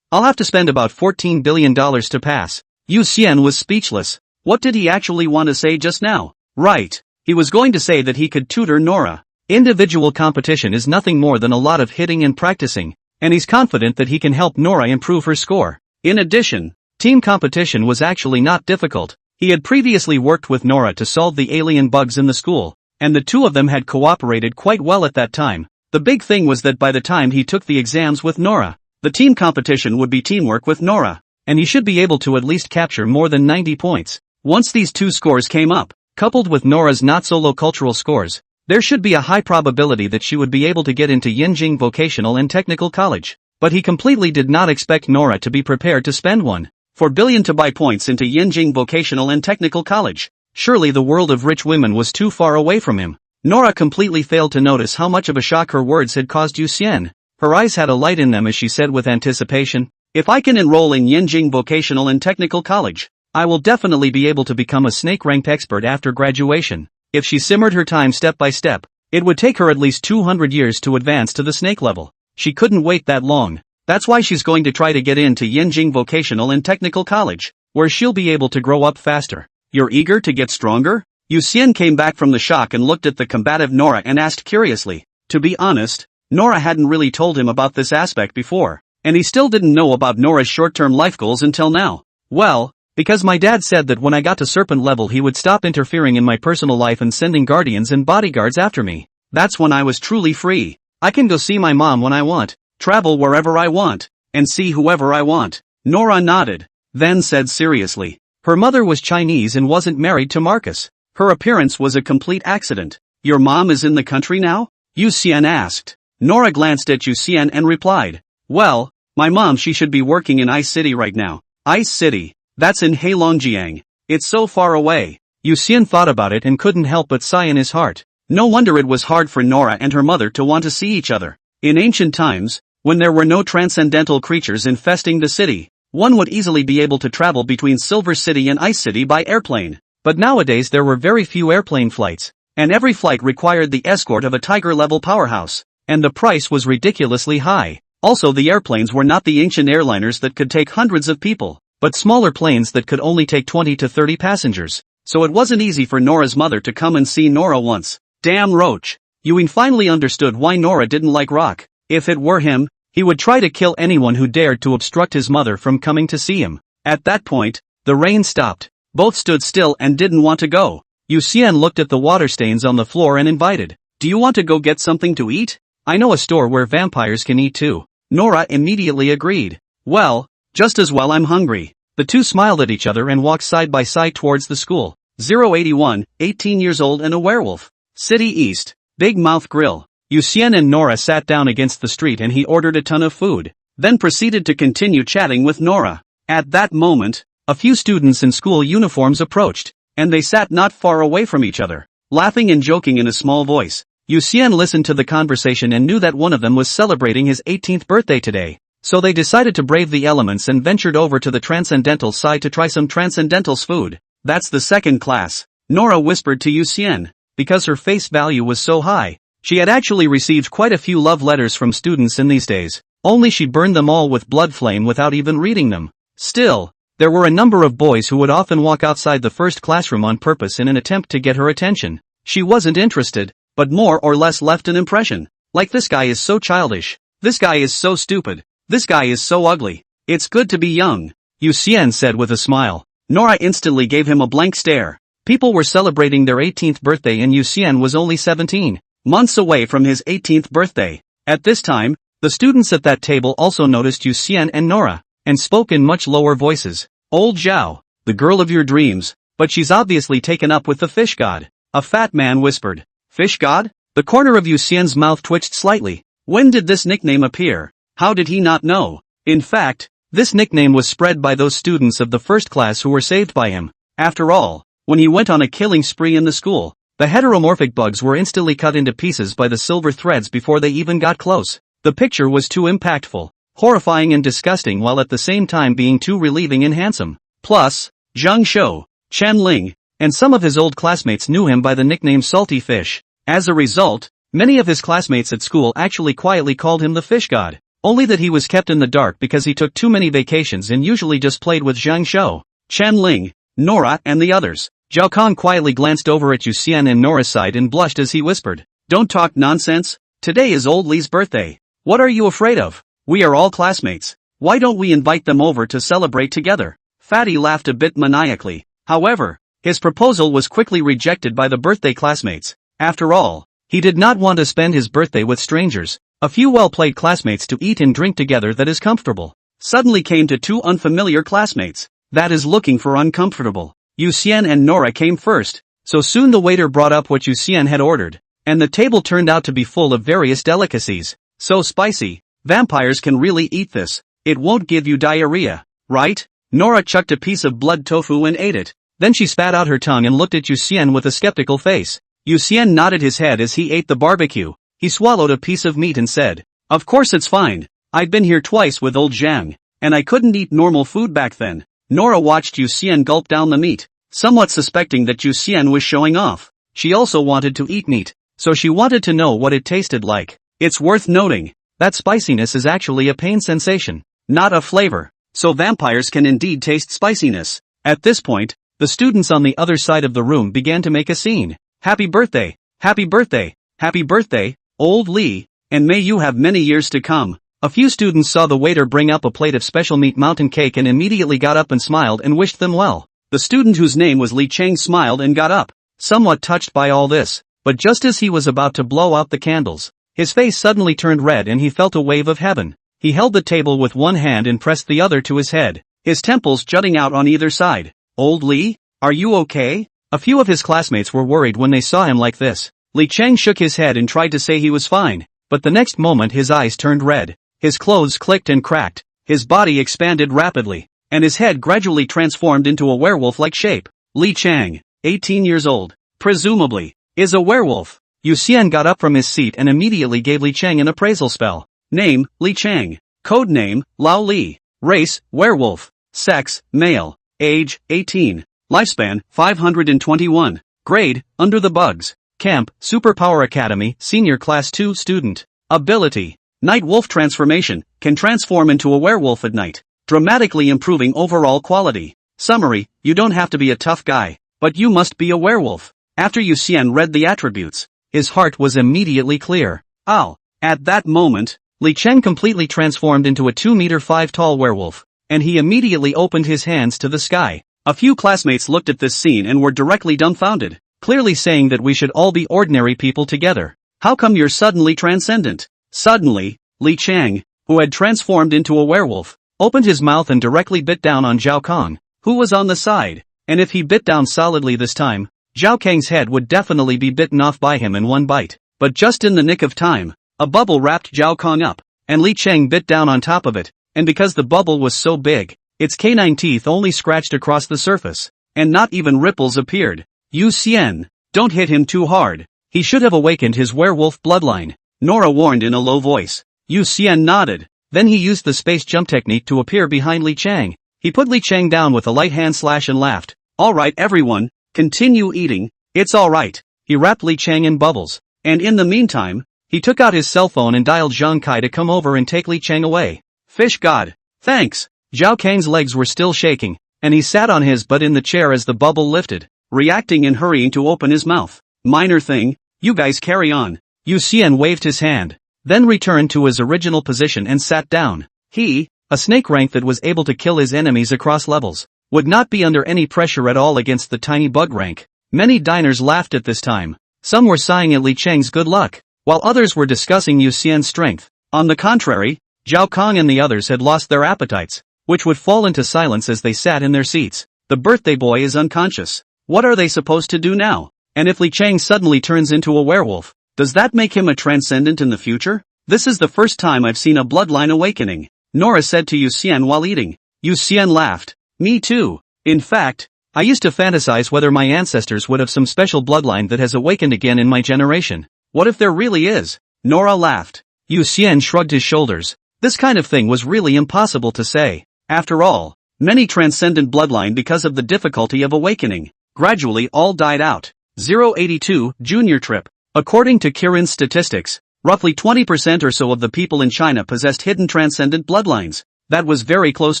I'll have to spend about $14 billion to pass." Yu Xian was speechless. What did he actually want to say just now? Right. He was going to say that he could tutor Nora. Individual competition is nothing more than a lot of hitting and practicing, and he's confident that he can help Nora improve her score. In addition, team competition was actually not difficult. He had previously worked with Nora to solve the alien bugs in the school, and the two of them had cooperated quite well at that time. The big thing was that by the time he took the exams with Nora, the team competition would be teamwork with Nora, and he should be able to at least capture more than 90 points. Once these two scores came up, coupled with Nora's not-so-low cultural scores, there should be a high probability that she would be able to get into Yanjing Vocational and Technical College. But he completely did not expect Nora to be prepared to spend $1.4 billion to buy points into Yanjing Vocational and Technical College. Surely the world of rich women was too far away from him. Nora completely failed to notice how much of a shock her words had caused Yu Xian. Her eyes had a light in them as she said with anticipation, "If I can enroll in Yanjing Vocational and Technical College, I will definitely be able to become a snake-ranked expert after graduation." If she simmered her time step by step, it would take her at least 200 years to advance to the snake level. She couldn't wait that long. That's why she's going to try to get into Yanjing Vocational and Technical College, where she'll be able to grow up faster. "You're eager to get stronger?" Yu Xian came back from the shock and looked at the combative Nora and asked curiously. To be honest, Nora hadn't really told him about this aspect before, and he still didn't know about Nora's short-term life goals until now. "Well, because my dad said that when I got to serpent level he would stop interfering in my personal life and sending guardians and bodyguards after me. That's when I was truly free. I can go see my mom when I want, travel wherever I want, and see whoever I want." Nora nodded, then said seriously, "Her mother was Chinese and wasn't married to Marcus. Her appearance was a complete accident." "Your mom is in the country now?" Yu Xian asked. Nora glanced at Yu Xian and replied, "Well, my mom she should be working in Ice City right now." "Ice City? That's in Heilongjiang. It's so far away." Yu Xian thought about it and couldn't help but sigh in his heart. No wonder it was hard for Nora and her mother to want to see each other. In ancient times, when there were no transcendental creatures infesting the city, one would easily be able to travel between Silver City and Ice City by airplane. But nowadays there were very few airplane flights, and every flight required the escort of a tiger-level powerhouse, and the price was ridiculously high. Also the airplanes were not the ancient airliners that could take hundreds of people, but smaller planes that could only take 20 to 30 passengers. So it wasn't easy for Nora's mother to come and see Nora once. Damn roach. Yuan finally understood why Nora didn't like rock. If it were him, he would try to kill anyone who dared to obstruct his mother from coming to see him. At that point, the rain stopped. Both stood still and didn't want to go. Yu Xian looked at the water stains on the floor and invited, "Do you want to go get something to eat? I know a store where vampires can eat too." Nora immediately agreed. "Well, just as well I'm hungry." The two smiled at each other and walked side by side towards the school. 081, 18 years old and a werewolf. City East. Big Mouth Grill. Yuxian and Nora sat down against the street and he ordered a ton of food, then proceeded to continue chatting with Nora. At that moment, a few students in school uniforms approached, and they sat not far away from each other, laughing and joking in a small voice. Yuxian listened to the conversation and knew that one of them was celebrating his 18th birthday today, so they decided to brave the elements and ventured over to the transcendental side to try some transcendental's food. That's the second class, Nora whispered to Yuxian. Because her face value was so high, she had actually received quite a few love letters from students in these days, only she burned them all with blood flame without even reading them. Still, there were a number of boys who would often walk outside the first classroom on purpose in an attempt to get her attention. She wasn't interested, but more or less left an impression. Like, this guy is so childish. This guy is so stupid. This guy is so ugly. It's good to be young, Yuxian said with a smile. Nora instantly gave him a blank stare. People were celebrating their 18th birthday and Yuxian was only 17 months away from his 18th birthday. At this time, the students at that table also noticed Yuxian and Nora, and spoke in much lower voices. Old Zhao, the girl of your dreams, but she's obviously taken up with the fish god, a fat man whispered. Fish god? The corner of Yuxian's mouth twitched slightly. When did this nickname appear? How did he not know? In fact, this nickname was spread by those students of the first class who were saved by him. After all, when he went on a killing spree in the school, the heteromorphic bugs were instantly cut into pieces by the silver threads before they even got close. The picture was too impactful, horrifying and disgusting while at the same time being too relieving and handsome. Plus, Zhang Shou, Chen Ling, and some of his old classmates knew him by the nickname Salty Fish. As a result, many of his classmates at school actually quietly called him the fish god, only that he was kept in the dark because he took too many vacations and usually just played with Zhang Shou, Chen Ling, Nora and the others. Zhao Kong quietly glanced over at Yuxian and Nora's side and blushed as he whispered, "Don't talk nonsense. Today is old Li's birthday. What are you afraid of? We are all classmates. Why don't we invite them over to celebrate together?" Fatty laughed a bit maniacally. However, his proposal was quickly rejected by the birthday classmates. After all, he did not want to spend his birthday with strangers. A few well-played classmates to eat and drink together that is comfortable suddenly came to two unfamiliar classmates that is looking for uncomfortable. Yuxian and Nora came first, so soon the waiter brought up what Yuxian had ordered, and the table turned out to be full of various delicacies. So spicy, vampires can really eat this. It won't give you diarrhea, right? Nora chucked a piece of blood tofu and ate it. Then she spat out her tongue and looked at Yuxian with a skeptical face. Yuxian nodded his head as he ate the barbecue. He swallowed a piece of meat and said, "Of course it's fine. I've been here twice with old Zhang, and I couldn't eat normal food back then." Nora watched Yuxian gulp down the meat, somewhat suspecting that Yuxian was showing off. She also wanted to eat meat, so she wanted to know what it tasted like. It's worth noting that spiciness is actually a pain sensation, not a flavor, so vampires can indeed taste spiciness. At this point, the students on the other side of the room began to make a scene. "Happy birthday, happy birthday, happy birthday, old Li, and may you have many years to come." A few students saw the waiter bring up a plate of special meat mountain cake and immediately got up and smiled and wished them well. The student whose name was Li Cheng smiled and got up, somewhat touched by all this, but just as he was about to blow out the candles, his face suddenly turned red and he felt a wave of heaven. He held the table with one hand and pressed the other to his head, his temples jutting out on either side. "Old Li, are you okay?" A few of his classmates were worried when they saw him like this. Li Cheng shook his head and tried to say he was fine, but the next moment his eyes turned red. His clothes clicked and cracked, his body expanded rapidly, and his head gradually transformed into a werewolf-like shape. Li Cheng, 18 years old, presumably, is a werewolf. Yuxian got up from his seat and immediately gave Li Cheng an appraisal spell. Name, Li Cheng. Code name, Lao Li. Race, werewolf. Sex, male. Age, 18. Lifespan, 521. Grade, under the bugs. Camp, Superpower Academy, Senior Class 2 student. Ability, Night Wolf Transformation, can transform into a werewolf at night, dramatically improving overall quality. Summary, you don't have to be a tough guy, but you must be a werewolf. After Yuxian read the attributes, his heart was immediately clear. Ow! At that moment, Li Cheng completely transformed into a 2-meter-5 tall werewolf, and he immediately opened his hands to the sky. A few classmates looked at this scene and were directly dumbfounded, clearly saying that we should all be ordinary people together. How come you're suddenly transcendent? Suddenly, Li Cheng, who had transformed into a werewolf, opened his mouth and directly bit down on Zhao Kong, who was on the side. And if he bit down solidly this time, Zhao Kang's head would definitely be bitten off by him in one bite. But just in the nick of time, a bubble wrapped Zhao Kong up, and Li Cheng bit down on top of it, and because the bubble was so big, its canine teeth only scratched across the surface, and not even ripples appeared. Yu Xian, don't hit him too hard. He should have awakened his werewolf bloodline, Nora warned in a low voice. Yu Xian nodded. Then he used the space jump technique to appear behind Li Cheng. He put Li Cheng down with a light hand slash and laughed. Alright everyone, continue eating, it's alright. He wrapped Li Cheng in bubbles, and in the meantime, he took out his cell phone and dialed Zhang Kai to come over and take Li Cheng away. Fish god, thanks. Zhao Kang's legs were still shaking, and he sat on his butt in the chair as the bubble lifted, reacting and hurrying to open his mouth. Minor thing, you guys carry on. Yu Xian waved his hand, then returned to his original position and sat down. He, a snake rank that was able to kill his enemies across levels, would not be under any pressure at all against the tiny bug rank. Many diners laughed at this time. Some were sighing at Li Cheng's good luck, while others were discussing Yu Xian's strength. On the contrary, Zhao Kong and the others had lost their appetites, which would fall into silence as they sat in their seats. The birthday boy is unconscious. What are they supposed to do now? And if Li Cheng suddenly turns into a werewolf, does that make him a transcendent in the future? This is the first time I've seen a bloodline awakening, Nora said to Yu Xian while eating. Yu Xian laughed. Me too. In fact, I used to fantasize whether my ancestors would have some special bloodline that has awakened again in my generation. What if there really is? Nora laughed. Yu Xian shrugged his shoulders. This kind of thing was really impossible to say. After all, many transcendent bloodline because of the difficulty of awakening, gradually all died out. 082 Junior Trip. According to Kirin's statistics, roughly 20% or so of the people in China possessed hidden transcendent bloodlines. That was very close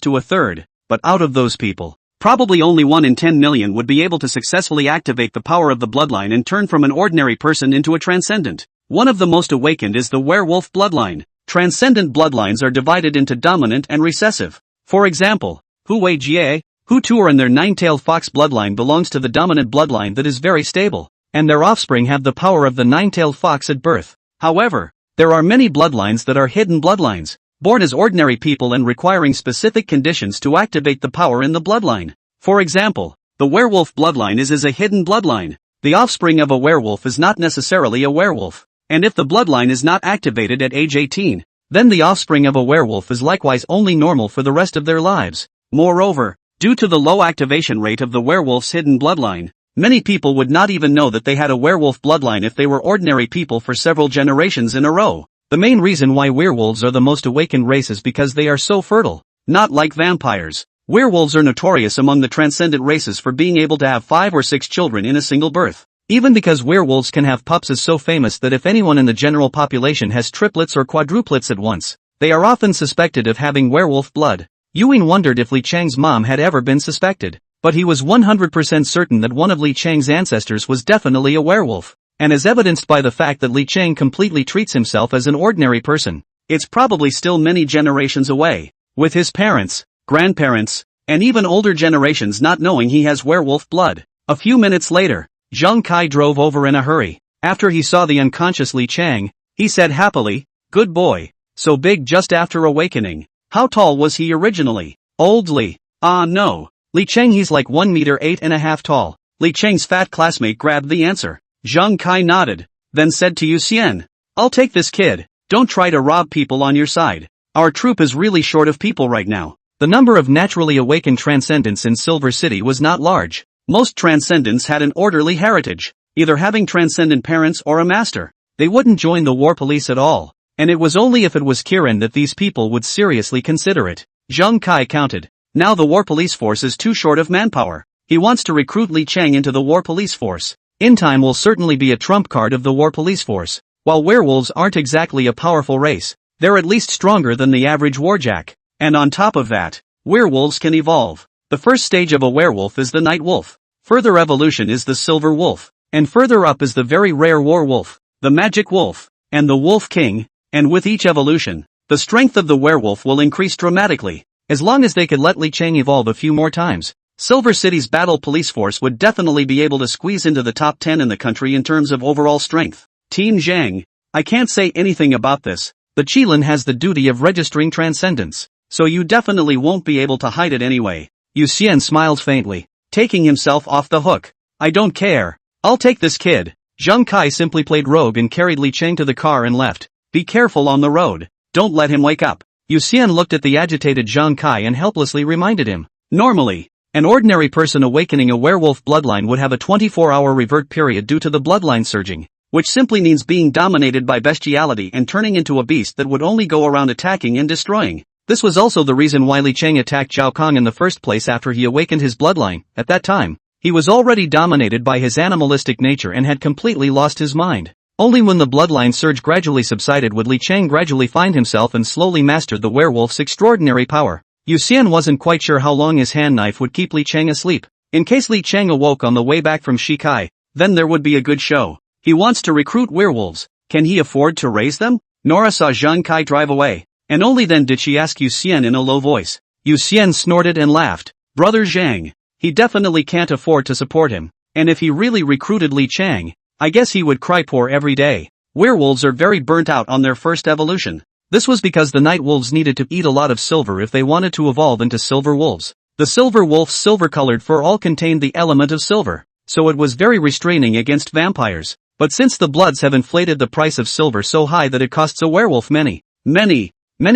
to a third, but out of those people, probably only 1 in 10 million would be able to successfully activate the power of the bloodline and turn from an ordinary person into a transcendent. One of the most awakened is the werewolf bloodline. Transcendent bloodlines are divided into dominant and recessive. For example, Hu Wei Jie, Hu Tuer and their nine-tailed fox bloodline belongs to the dominant bloodline that is very stable, and their offspring have the power of the nine-tailed fox at birth. However, there are many bloodlines that are hidden bloodlines, born as ordinary people and requiring specific conditions to activate the power in the bloodline. For example, the werewolf bloodline is a hidden bloodline. The offspring of a werewolf is not necessarily a werewolf, and if the bloodline is not activated at age 18, then the offspring of a werewolf is likewise only normal for the rest of their lives. Moreover, due to the low activation rate of the werewolf's hidden bloodline, many people would not even know that they had a werewolf bloodline if they were ordinary people for several generations in a row. The main reason why werewolves are the most awakened race is because they are so fertile. Not like vampires. Werewolves are notorious among the transcendent races for being able to have 5 or 6 children in a single birth. Even because werewolves can have pups is so famous that if anyone in the general population has triplets or quadruplets at once, they are often suspected of having werewolf blood. Ewing wondered if Li Cheng's mom had ever been suspected, but he was 100% certain that one of Li Cheng's ancestors was definitely a werewolf, and as evidenced by the fact that Li Cheng completely treats himself as an ordinary person, it's probably still many generations away, with his parents, grandparents, and even older generations not knowing he has werewolf blood. A few minutes later, Zhang Kai drove over in a hurry. After he saw the unconscious Li Cheng, he said happily, "Good boy, so big just after awakening. How tall was he originally?" "Old Li. No. Li Cheng he's like 1 meter 8.5 tall." Li Cheng's fat classmate grabbed the answer. Zhang Kai nodded, then said to Yu Xian, "I'll take this kid, don't try to rob people on your side. Our troop is really short of people right now." The number of naturally awakened transcendents in Silver City was not large. Most transcendents had an orderly heritage, either having transcendent parents or a master. They wouldn't join the war police at all, and it was only if it was Kirin that these people would seriously consider it. Zhang Kai counted. Now the war police force is too short of manpower. He wants to recruit Li Cheng into the war police force. In time will certainly be a trump card of the war police force. While werewolves aren't exactly a powerful race, they're at least stronger than the average warjack. And on top of that, werewolves can evolve. The first stage of a werewolf is the night wolf. Further evolution is the silver wolf. And further up is the very rare war wolf, the magic wolf, and the wolf king. And with each evolution, the strength of the werewolf will increase dramatically. As long as they could let Li Cheng evolve a few more times, Silver City's battle police force would definitely be able to squeeze into the top 10 in the country in terms of overall strength. Team Zhang, I can't say anything about this. The Qilin has the duty of registering transcendence. so you definitely won't be able to hide it anyway. Yu Xian smiled faintly, taking himself off the hook. I don't care. I'll take this kid. Zhang Kai simply played rogue and carried Li Cheng to the car and left. Be careful on the road. Don't let him wake up. Yu Xian looked at the agitated Zhang Kai and helplessly reminded him. Normally, an ordinary person awakening a werewolf bloodline would have a 24-hour revert period due to the bloodline surging, which simply means being dominated by bestiality and turning into a beast that would only go around attacking and destroying. This was also the reason why Li Cheng attacked Zhao Kong in the first place after he awakened his bloodline. At that time, he was already dominated by his animalistic nature and had completely lost his mind. Only when the bloodline surge gradually subsided would Li Cheng gradually find himself and slowly master the werewolf's extraordinary power. Yu Xian wasn't quite sure how long his hand knife would keep Li Cheng asleep. In case Li Cheng awoke on the way back from Shikai, then there would be a good show. He wants to recruit werewolves. Can he afford to raise them? Nora saw Zhang Kai drive away, and only then did she ask Yu Xian in a low voice. Yu Xian snorted and laughed. Brother Zhang. He definitely can't afford to support him, and if he really recruited Li Cheng, I guess he would cry poor every day. Werewolves are very burnt out on their first evolution. This was because the night wolves needed to eat a lot of silver if they wanted to evolve into silver wolves. The silver wolf's silver-colored fur all contained the element of silver, so it was very restraining against vampires. But since the Bloods have inflated the price of silver so high that it costs a werewolf many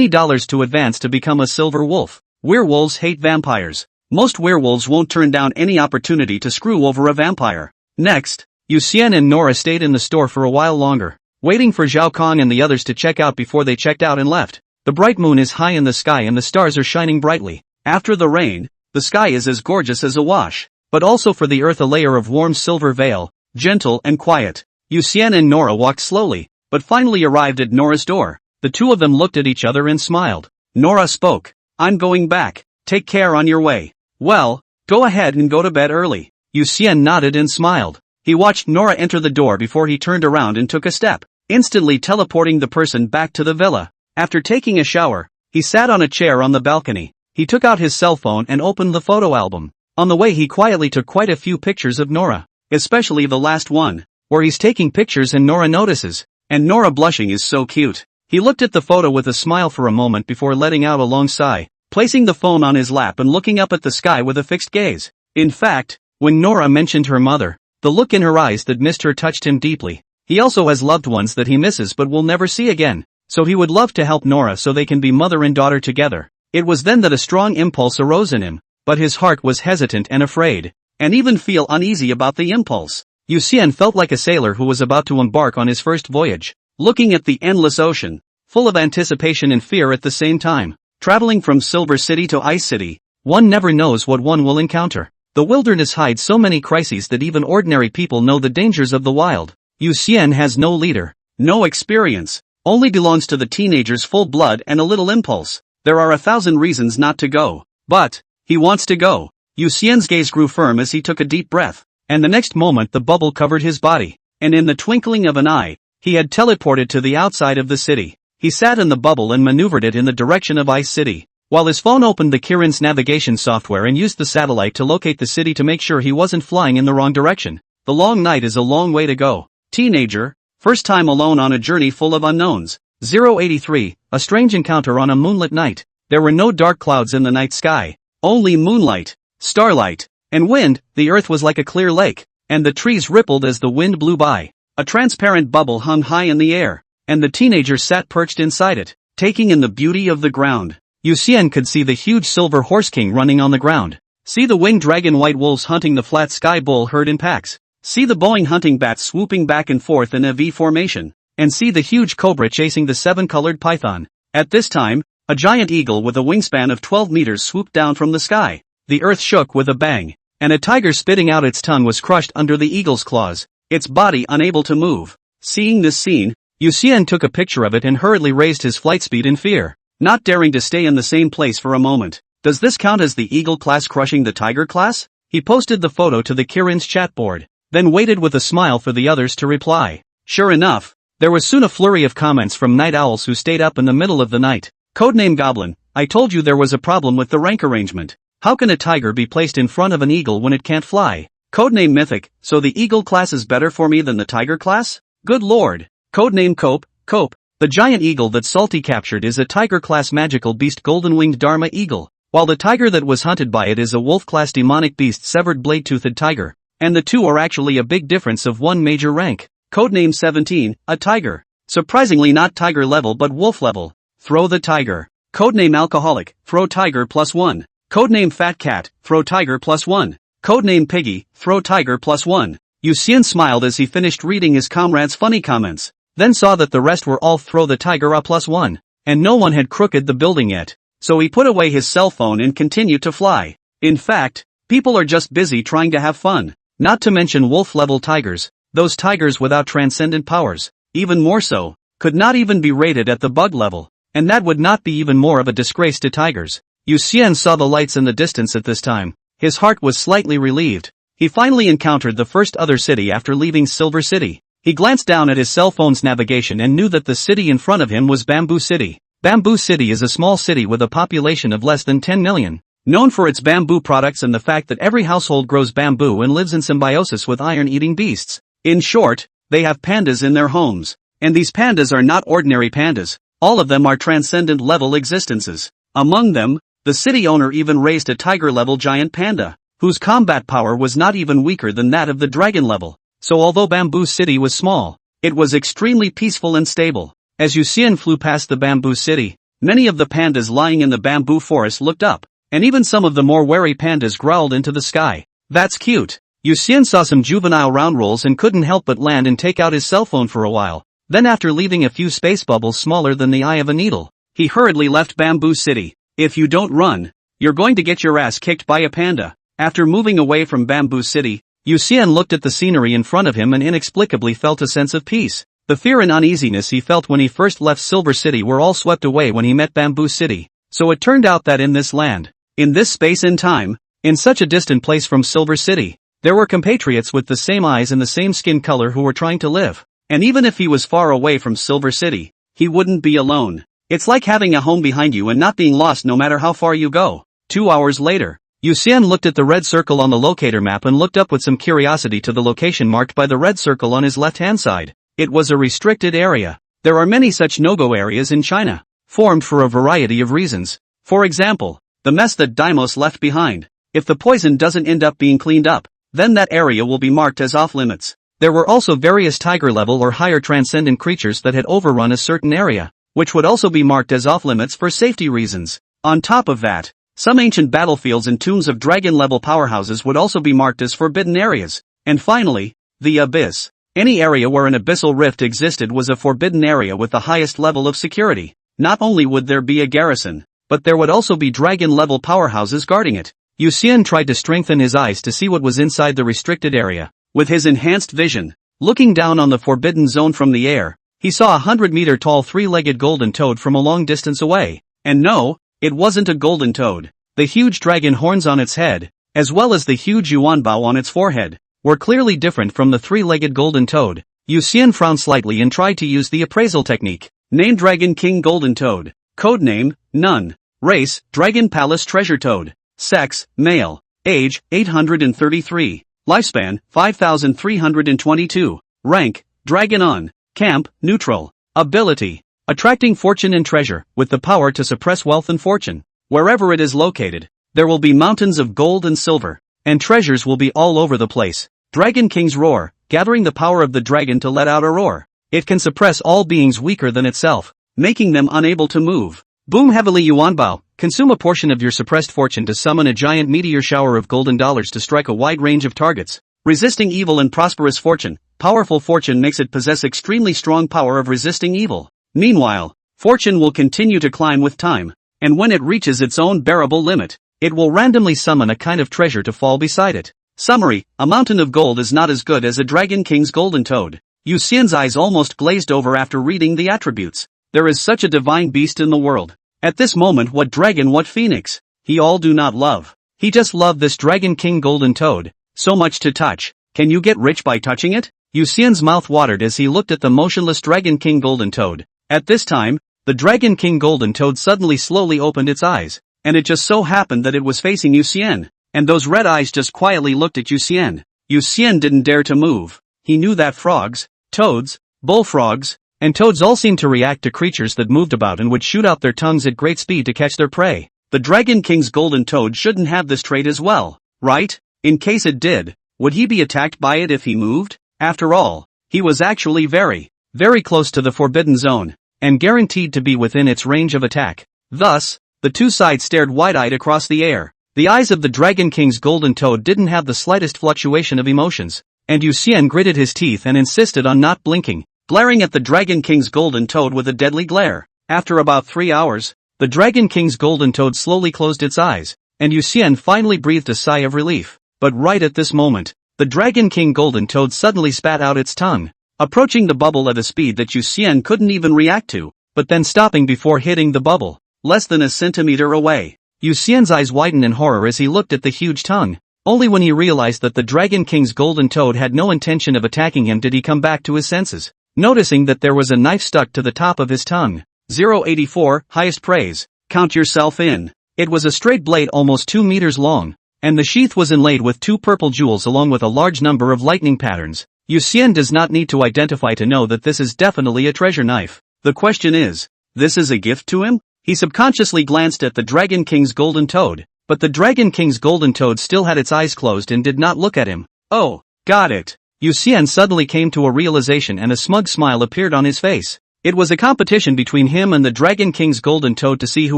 dollars to advance to become a silver wolf, werewolves hate vampires. Most werewolves won't turn down any opportunity to screw over a vampire. Next, Yu Xian and Nora stayed in the store for a while longer, waiting for Zhao Kong and the others to check out before they checked out and left. The bright moon is high in the sky and the stars are shining brightly. After the rain, the sky is as gorgeous as a wash, but also for the earth a layer of warm silver veil, gentle and quiet. Yu Xian and Nora walked slowly, but finally arrived at Nora's door. The two of them looked at each other and smiled. Nora spoke. I'm going back. Take care on your way. Well, go ahead and go to bed early. Yu Xian nodded and smiled. He watched Nora enter the door before he turned around and took a step, instantly teleporting the person back to the villa. After taking a shower, he sat on a chair on the balcony. He took out his cell phone and opened the photo album. On the way he quietly took quite a few pictures of Nora, especially the last one, where he's taking pictures and Nora notices. And Nora blushing is so cute. He looked at the photo with a smile for a moment before letting out a long sigh, placing the phone on his lap and looking up at the sky with a fixed gaze. In fact, when Nora mentioned her mother, the look in her eyes that missed her touched him deeply. He also has loved ones that he misses but will never see again, so he would love to help Nora so they can be mother and daughter together. It was then that a strong impulse arose in him, but his heart was hesitant and afraid, and even feel uneasy about the impulse. Yu Xian felt like a sailor who was about to embark on his first voyage, looking at the endless ocean, full of anticipation and fear at the same time. Traveling from Silver City to Ice City, one never knows what one will encounter. The wilderness hides so many crises that even ordinary people know the dangers of the wild. Yu Xian has no leader, no experience, only belongs to the teenager's full blood and a little impulse. There are 1,000 reasons not to go, but he wants to go. Yu Xian's gaze grew firm as he took a deep breath, and the next moment the bubble covered his body, and in the twinkling of an eye, he had teleported to the outside of the city. He sat in the bubble and maneuvered it in the direction of Ice City, while his phone opened the Kirin's navigation software and used the satellite to locate the city to make sure he wasn't flying in the wrong direction. The long night is a long way to go. Teenager, first time alone on a journey full of unknowns. 083, a strange encounter on a moonlit night. There were no dark clouds in the night sky, only moonlight, starlight, and wind. The earth was like a clear lake, and the trees rippled as the wind blew by. A transparent bubble hung high in the air, and the teenager sat perched inside it, taking in the beauty of the ground. Yu Xian could see the huge silver horse king running on the ground. See the winged dragon white wolves hunting the flat sky bull herd in packs. See the Boeing hunting bats swooping back and forth in a V formation. And see the huge cobra chasing the 7-colored python. At this time, a giant eagle with a wingspan of 12 meters swooped down from the sky. The earth shook with a bang, and a tiger spitting out its tongue was crushed under the eagle's claws, its body unable to move. Seeing this scene, Yu Xian took a picture of it and hurriedly raised his flight speed in fear, not daring to stay in the same place for a moment. Does this count as the eagle class crushing the tiger class? He posted the photo to the Kirin's chat board, then waited with a smile for the others to reply. Sure enough, there was soon a flurry of comments from night owls who stayed up in the middle of the night. Codename Goblin, I told you there was a problem with the rank arrangement. How can a tiger be placed in front of an eagle when it can't fly? Codename Mythic, so the eagle class is better for me than the tiger class? Good lord. Codename Cope, the The giant eagle that Salty captured is a tiger-class magical beast golden-winged Dharma eagle, while the tiger that was hunted by it is a wolf-class demonic beast severed blade-toothed tiger. And the two are actually a big difference of one major rank. Codename 17, a tiger. Surprisingly not tiger level but wolf level. Throw the tiger. Codename alcoholic, throw tiger +1. Codename fat cat, throw tiger +1. Codename piggy, throw tiger +1. Yu Xian smiled as he finished reading his comrade's funny comments, then saw that the rest were all throw the tiger a +1, and no one had crooked the building yet, so he put away his cell phone and continued to fly. In fact, people are just busy trying to have fun, not to mention wolf-level tigers, those tigers without transcendent powers, even more so, could not even be rated at the bug level, and that would not be even more of a disgrace to tigers. Yu Xian saw the lights in the distance at this time. His heart was slightly relieved. He finally encountered the first other city after leaving Silver City. He glanced down at his cell phone's navigation and knew that the city in front of him was Bamboo City. Bamboo City is a small city with a population of less than 10 million. Known for its bamboo products and the fact that every household grows bamboo and lives in symbiosis with iron-eating beasts. In short, they have pandas in their homes. And these pandas are not ordinary pandas. All of them are transcendent-level existences. Among them, the city owner even raised a tiger-level giant panda, whose combat power was not even weaker than that of the dragon level. So although Bamboo City was small, it was extremely peaceful and stable. As Yu Xian flew past the Bamboo City, many of the pandas lying in the bamboo forest looked up, and even some of the more wary pandas growled into the sky. That's cute. Yu Xian saw some juvenile round rolls and couldn't help but land and take out his cell phone for a while. Then after leaving a few space bubbles smaller than the eye of a needle, he hurriedly left Bamboo City. If you don't run, you're going to get your ass kicked by a panda. After moving away from Bamboo City, Yu Xian looked at the scenery in front of him and inexplicably felt a sense of peace. The fear and uneasiness he felt when he first left Silver City were all swept away when he met Bamboo City. So it turned out that in this land, in this space and time, in such a distant place from Silver City, there were compatriots with the same eyes and the same skin color who were trying to live. And even if he was far away from Silver City, he wouldn't be alone. It's like having a home behind you and not being lost no matter how far you go. 2 hours later, Yu Xian looked at the red circle on the locator map and looked up with some curiosity to the location marked by the red circle on his left-hand side. It was a restricted area. There are many such no-go areas in China, formed for a variety of reasons. For example, the mess that Deimos left behind. If the poison doesn't end up being cleaned up, then that area will be marked as off-limits. There were also various tiger-level or higher transcendent creatures that had overrun a certain area, which would also be marked as off-limits for safety reasons. On top of that, some ancient battlefields and tombs of dragon-level powerhouses would also be marked as forbidden areas. And finally, the abyss. Any area where an abyssal rift existed was a forbidden area with the highest level of security. Not only would there be a garrison, but there would also be dragon-level powerhouses guarding it. Yu Xian tried to strengthen his eyes to see what was inside the restricted area. With his enhanced vision, looking down on the forbidden zone from the air, he saw a 100-meter-tall three-legged golden toad from a long distance away. And no, it wasn't a golden toad. The huge dragon horns on its head, as well as the huge yuanbao on its forehead, were clearly different from the three-legged golden toad. Yu Xian frowned slightly and tried to use the appraisal technique. Name Dragon King Golden Toad. Codename, None. Race, Dragon Palace Treasure Toad. Sex, male. Age, 833. Lifespan, 5322. Rank, Dragon On. Camp, neutral. Ability, attracting fortune and treasure, with the power to suppress wealth and fortune. Wherever it is located, there will be mountains of gold and silver, and treasures will be all over the place. Dragon King's Roar, gathering the power of the dragon to let out a roar. It can suppress all beings weaker than itself, making them unable to move. Boom heavily Yuanbao, consume a portion of your suppressed fortune to summon a giant meteor shower of golden dollars to strike a wide range of targets. Resisting evil and prosperous fortune. Powerful fortune makes it possess extremely strong power of resisting evil. Meanwhile, fortune will continue to climb with time, and when it reaches its own bearable limit, it will randomly summon a kind of treasure to fall beside it. Summary, a mountain of gold is not as good as a Dragon King's golden toad. Yu Xian's eyes almost glazed over after reading the attributes. There is such a divine beast in the world. At this moment, what dragon, what phoenix, he all do not love. He just loved this Dragon King golden toad, so much to touch. Can you get rich by touching it? Yu Xian's mouth watered as he looked at the motionless Dragon King golden toad. At this time, the Dragon King golden toad suddenly slowly opened its eyes, and it just so happened that it was facing Yu Xian, and those red eyes just quietly looked at Yu Xian. Yu Xian didn't dare to move. He knew that frogs, toads, bullfrogs, and toads all seemed to react to creatures that moved about and would shoot out their tongues at great speed to catch their prey. The Dragon King's golden toad shouldn't have this trait as well, right? In case it did, would he be attacked by it if he moved? After all, he was actually very, very close to the forbidden zone, and guaranteed to be within its range of attack. Thus, the two sides stared wide-eyed across the air. The eyes of the Dragon King's golden toad didn't have the slightest fluctuation of emotions, and Yu Xian gritted his teeth and insisted on not blinking, glaring at the Dragon King's golden toad with a deadly glare. After about 3 hours, the Dragon King's golden toad slowly closed its eyes, and Yu Xian finally breathed a sigh of relief. But right at this moment, the Dragon King golden toad suddenly spat out its tongue, approaching the bubble at a speed that Yu Xian couldn't even react to, but then stopping before hitting the bubble, less than a centimeter away. Yu Xian's eyes widened in horror as he looked at the huge tongue. Only when he realized that the Dragon King's golden toad had no intention of attacking him did he come back to his senses, noticing that there was a knife stuck to the top of his tongue. 084, highest praise. Count yourself in. It was a straight blade almost 2 meters long, and the sheath was inlaid with 2 purple jewels along with a large number of lightning patterns. Yu Xian does not need to identify to know that this is definitely a treasure knife. The question is, this is a gift to him? He subconsciously glanced at the Dragon King's golden toad, but the Dragon King's golden toad still had its eyes closed and did not look at him. Oh, got it. Yu Xian suddenly came to a realization and a smug smile appeared on his face. It was a competition between him and the Dragon King's golden toad to see who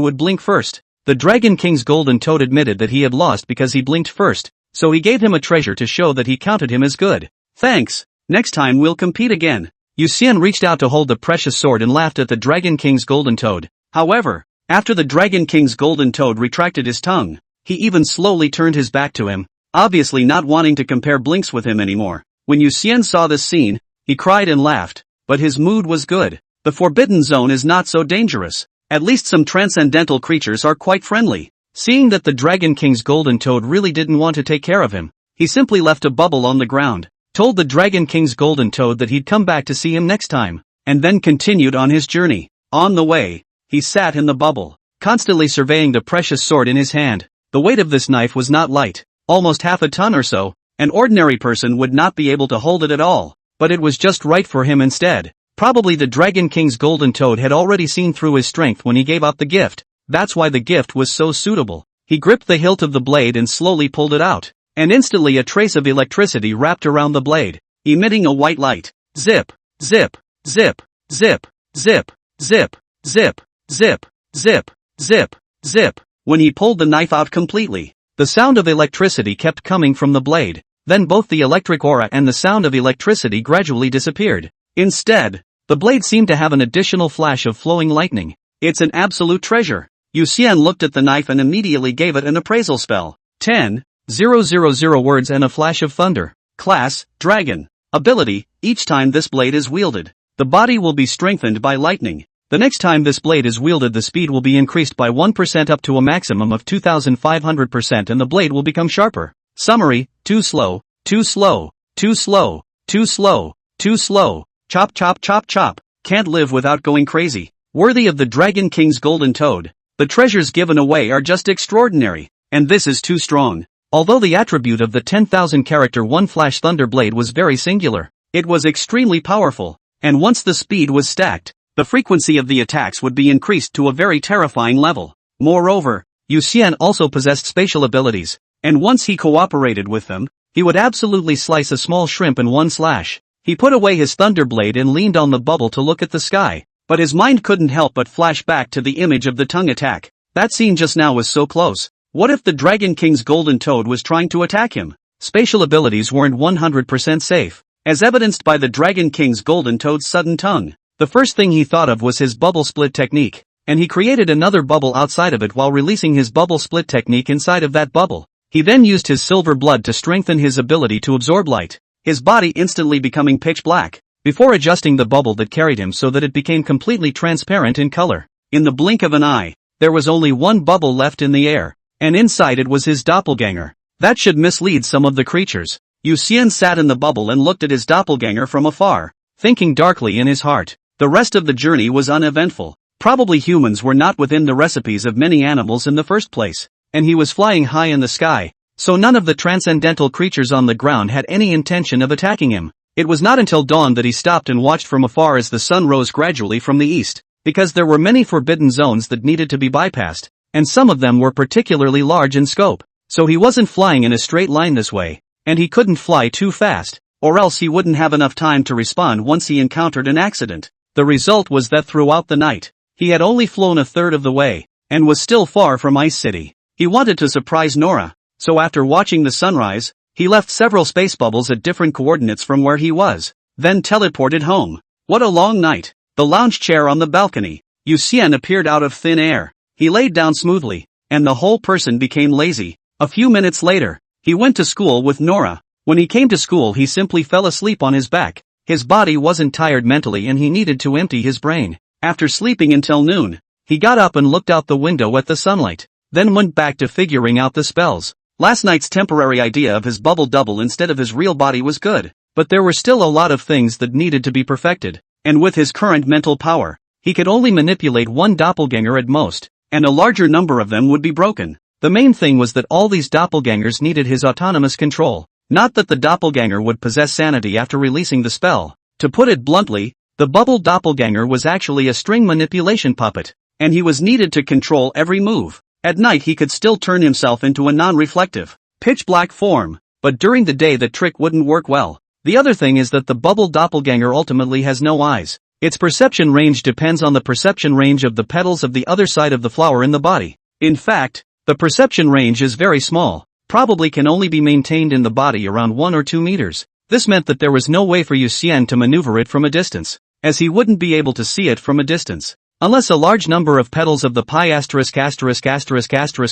would blink first. The Dragon King's golden toad admitted that he had lost because he blinked first, so he gave him a treasure to show that he counted him as good. Thanks. Next time we'll compete again. Yu Xian reached out to hold the precious sword and laughed at the Dragon King's golden toad. However, after the Dragon King's golden toad retracted his tongue, he even slowly turned his back to him, obviously not wanting to compare blinks with him anymore. When Yu Xian saw this scene, he cried and laughed, but his mood was good. The forbidden zone is not so dangerous. At least some transcendental creatures are quite friendly. Seeing that the Dragon King's golden toad really didn't want to take care of him, he simply left a bubble on the ground, told the Dragon King's golden toad that he'd come back to see him next time, and then continued on his journey. On the way, he sat in the bubble, constantly surveying the precious sword in his hand. The weight of this knife was not light, almost half a ton or so. An ordinary person would not be able to hold it at all, but it was just right for him instead. Probably the Dragon King's golden toad had already seen through his strength when he gave up the gift. That's why the gift was so suitable. He gripped the hilt of the blade and slowly pulled it out, and instantly a trace of electricity wrapped around the blade, emitting a white light. Zip, zip, zip, zip, zip, zip, zip, zip, zip, zip, zip. When he pulled the knife out completely, the sound of electricity kept coming from the blade. Then both the electric aura and the sound of electricity gradually disappeared. Instead, the blade seemed to have an additional flash of flowing lightning. It's an absolute treasure. Yu Xian looked at the knife and immediately gave it an appraisal spell. 10,000 words and a flash of thunder. Class, Dragon. Ability, each time this blade is wielded, the body will be strengthened by lightning. The next time this blade is wielded the speed will be increased by 1% up to a maximum of 2500% and the blade will become sharper. Summary, too slow, too slow, too slow, too slow, too slow. Chop chop chop chop. Can't live without going crazy. Worthy of the Dragon King's golden toad. The treasures given away are just extraordinary, and this is too strong. Although the attribute of the 10,000 character one flash thunder blade was very singular, it was extremely powerful, and once the speed was stacked, the frequency of the attacks would be increased to a very terrifying level. Moreover, Yu Xian also possessed spatial abilities, and once he cooperated with them, he would absolutely slice a small shrimp in one slash. He put away his thunderblade and leaned on the bubble to look at the sky, but his mind couldn't help but flash back to the image of the tongue attack. That scene just now was so close. What if the Dragon King's golden toad was trying to attack him? Spatial abilities weren't 100% safe, as evidenced by the Dragon King's golden toad's sudden tongue. The first thing he thought of was his bubble split technique, and he created another bubble outside of it while releasing his bubble split technique inside of that bubble. He then used his silver blood to strengthen his ability to absorb light, his body instantly becoming pitch black, before adjusting the bubble that carried him so that it became completely transparent in color. In the blink of an eye, there was only one bubble left in the air, and inside it was his doppelganger. That should mislead some of the creatures. Yu Xian sat in the bubble and looked at his doppelganger from afar, thinking darkly in his heart. The rest of the journey was uneventful. Probably humans were not within the recipes of many animals in the first place, and he was flying high in the sky, so none of the transcendental creatures on the ground had any intention of attacking him. It was not until dawn that he stopped and watched from afar as the sun rose gradually from the east, because there were many forbidden zones that needed to be bypassed, and some of them were particularly large in scope, so he wasn't flying in a straight line this way, and he couldn't fly too fast, or else he wouldn't have enough time to respond once he encountered an accident. The result was that throughout the night, he had only flown a third of the way, and was still far from Ice City. He wanted to surprise Nora, so after watching the sunrise, he left several space bubbles at different coordinates from where he was, then teleported home. What a long night. The lounge chair on the balcony. Yu Xian appeared out of thin air. He laid down smoothly, and the whole person became lazy. A few minutes later, he went to school with Nora. When he came to school he simply fell asleep on his back. His body wasn't tired mentally and he needed to empty his brain. After sleeping until noon, he got up and looked out the window at the sunlight, then went back to figuring out the spells. Last night's temporary idea of his bubble double instead of his real body was good, but there were still a lot of things that needed to be perfected, and with his current mental power, he could only manipulate one doppelganger at most, and a larger number of them would be broken. The main thing was that all these doppelgangers needed his autonomous control, not that the doppelganger would possess sanity after releasing the spell. To put it bluntly, the bubble doppelganger was actually a string manipulation puppet, and he was needed to control every move. At night he could still turn himself into a non-reflective, pitch-black form, but during the day the trick wouldn't work well. The other thing is that the bubble doppelganger ultimately has no eyes. Its perception range depends on the perception range of the petals of the other side of the flower in the body. In fact, the perception range is very small, probably can only be maintained in the body around 1 or 2 meters. This meant that there was no way for Yu Xian to maneuver it from a distance, as he wouldn't be able to see it from a distance. Unless a large number of petals of the pi *****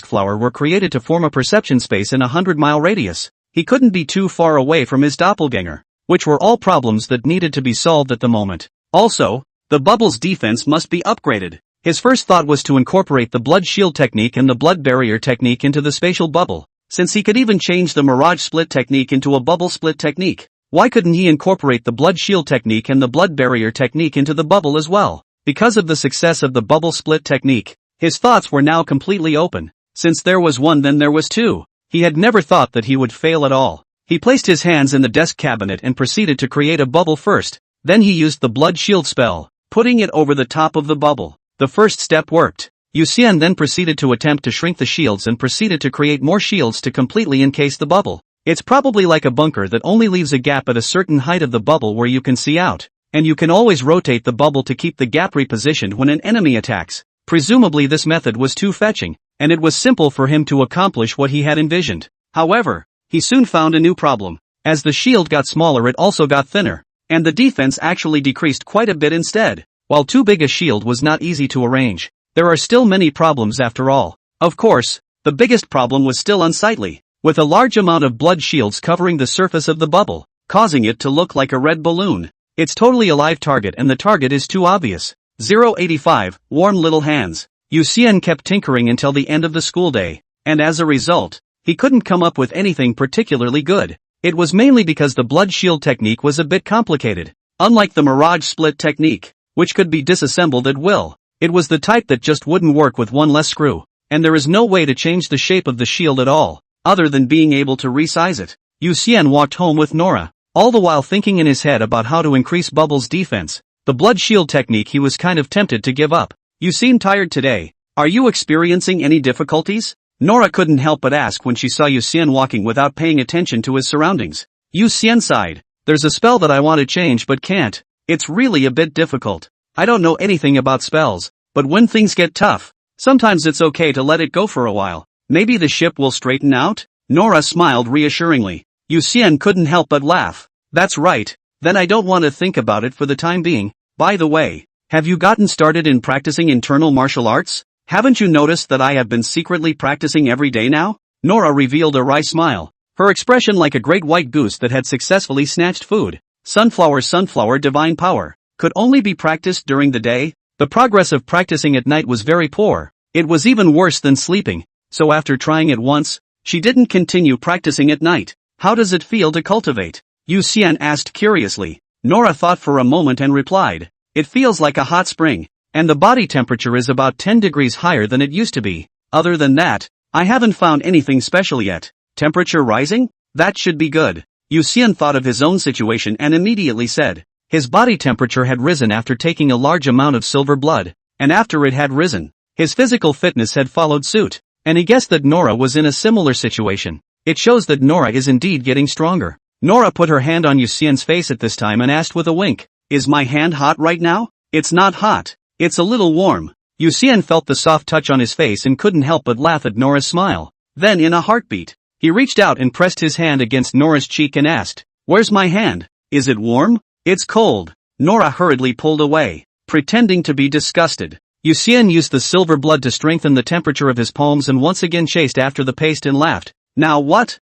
flower were created to form a perception space in a 100-mile radius, he couldn't be too far away from his doppelganger, which were all problems that needed to be solved at the moment. Also, the bubble's defense must be upgraded. His first thought was to incorporate the blood shield technique and the blood barrier technique into the spatial bubble, since he could even change the mirage split technique into a bubble split technique. Why couldn't he incorporate the blood shield technique and the blood barrier technique into the bubble as well? Because of the success of the bubble split technique, his thoughts were now completely open. Since there was one then there was two. He had never thought that he would fail at all. He placed his hands in the desk cabinet and proceeded to create a bubble first. Then he used the blood shield spell, putting it over the top of the bubble. The first step worked. Yu Xian then proceeded to attempt to shrink the shields and proceeded to create more shields to completely encase the bubble. It's probably like a bunker that only leaves a gap at a certain height of the bubble where you can see out. And you can always rotate the bubble to keep the gap repositioned when an enemy attacks. Presumably this method was too fetching, and it was simple for him to accomplish what he had envisioned. However, he soon found a new problem. As the shield got smaller it also got thinner, and the defense actually decreased quite a bit instead. While too big a shield was not easy to arrange, there are still many problems after all. Of course, the biggest problem was still unsightly, with a large amount of blood shields covering the surface of the bubble, causing it to look like a red balloon. It's totally a live target and the target is too obvious. 085, warm little hands. Yu Xian kept tinkering until the end of the school day, and as a result, he couldn't come up with anything particularly good. It was mainly because the blood shield technique was a bit complicated. Unlike the mirage split technique, which could be disassembled at will, it was the type that just wouldn't work with one less screw, and there is no way to change the shape of the shield at all, other than being able to resize it. Yu Xian walked home with Nora, all the while thinking in his head about how to increase Bubble's defense. The blood shield technique he was kind of tempted to give up. You seem tired today. Are you experiencing any difficulties? Nora couldn't help but ask when she saw Yu Xian walking without paying attention to his surroundings. Yu Xian sighed. There's a spell that I want to change but can't. It's really a bit difficult. I don't know anything about spells, but when things get tough, sometimes it's okay to let it go for a while. Maybe the ship will straighten out? Nora smiled reassuringly. Yu Xian couldn't help but laugh. That's right. Then I don't want to think about it for the time being. By the way, have you gotten started in practicing internal martial arts? Haven't you noticed that I have been secretly practicing every day now? Nora revealed a wry smile, her expression like a great white goose that had successfully snatched food. Sunflower divine power, could only be practiced during the day? The progress of practicing at night was very poor. It was even worse than sleeping, so after trying it once, she didn't continue practicing at night. How does it feel to cultivate? Yu Xian asked curiously. Nora thought for a moment and replied, it feels like a hot spring, and the body temperature is about 10 degrees higher than it used to be. Other than that, I haven't found anything special yet. Temperature rising? That should be good. Yu Xian thought of his own situation and immediately said. His body temperature had risen after taking a large amount of silver blood, and after it had risen, his physical fitness had followed suit, and he guessed that Nora was in a similar situation. It shows that Nora is indeed getting stronger. Nora put her hand on Yu Xian's face at this time and asked with a wink, "Is my hand hot right now?" "It's not hot. It's a little warm." Yu Xian felt the soft touch on his face and couldn't help but laugh at Nora's smile. Then in a heartbeat, he reached out and pressed his hand against Nora's cheek and asked, "Where's my hand? Is it warm?" "It's cold." Nora hurriedly pulled away, pretending to be disgusted. Yu Xian used the silver blood to strengthen the temperature of his palms and once again chased after the paste and laughed. "Now what?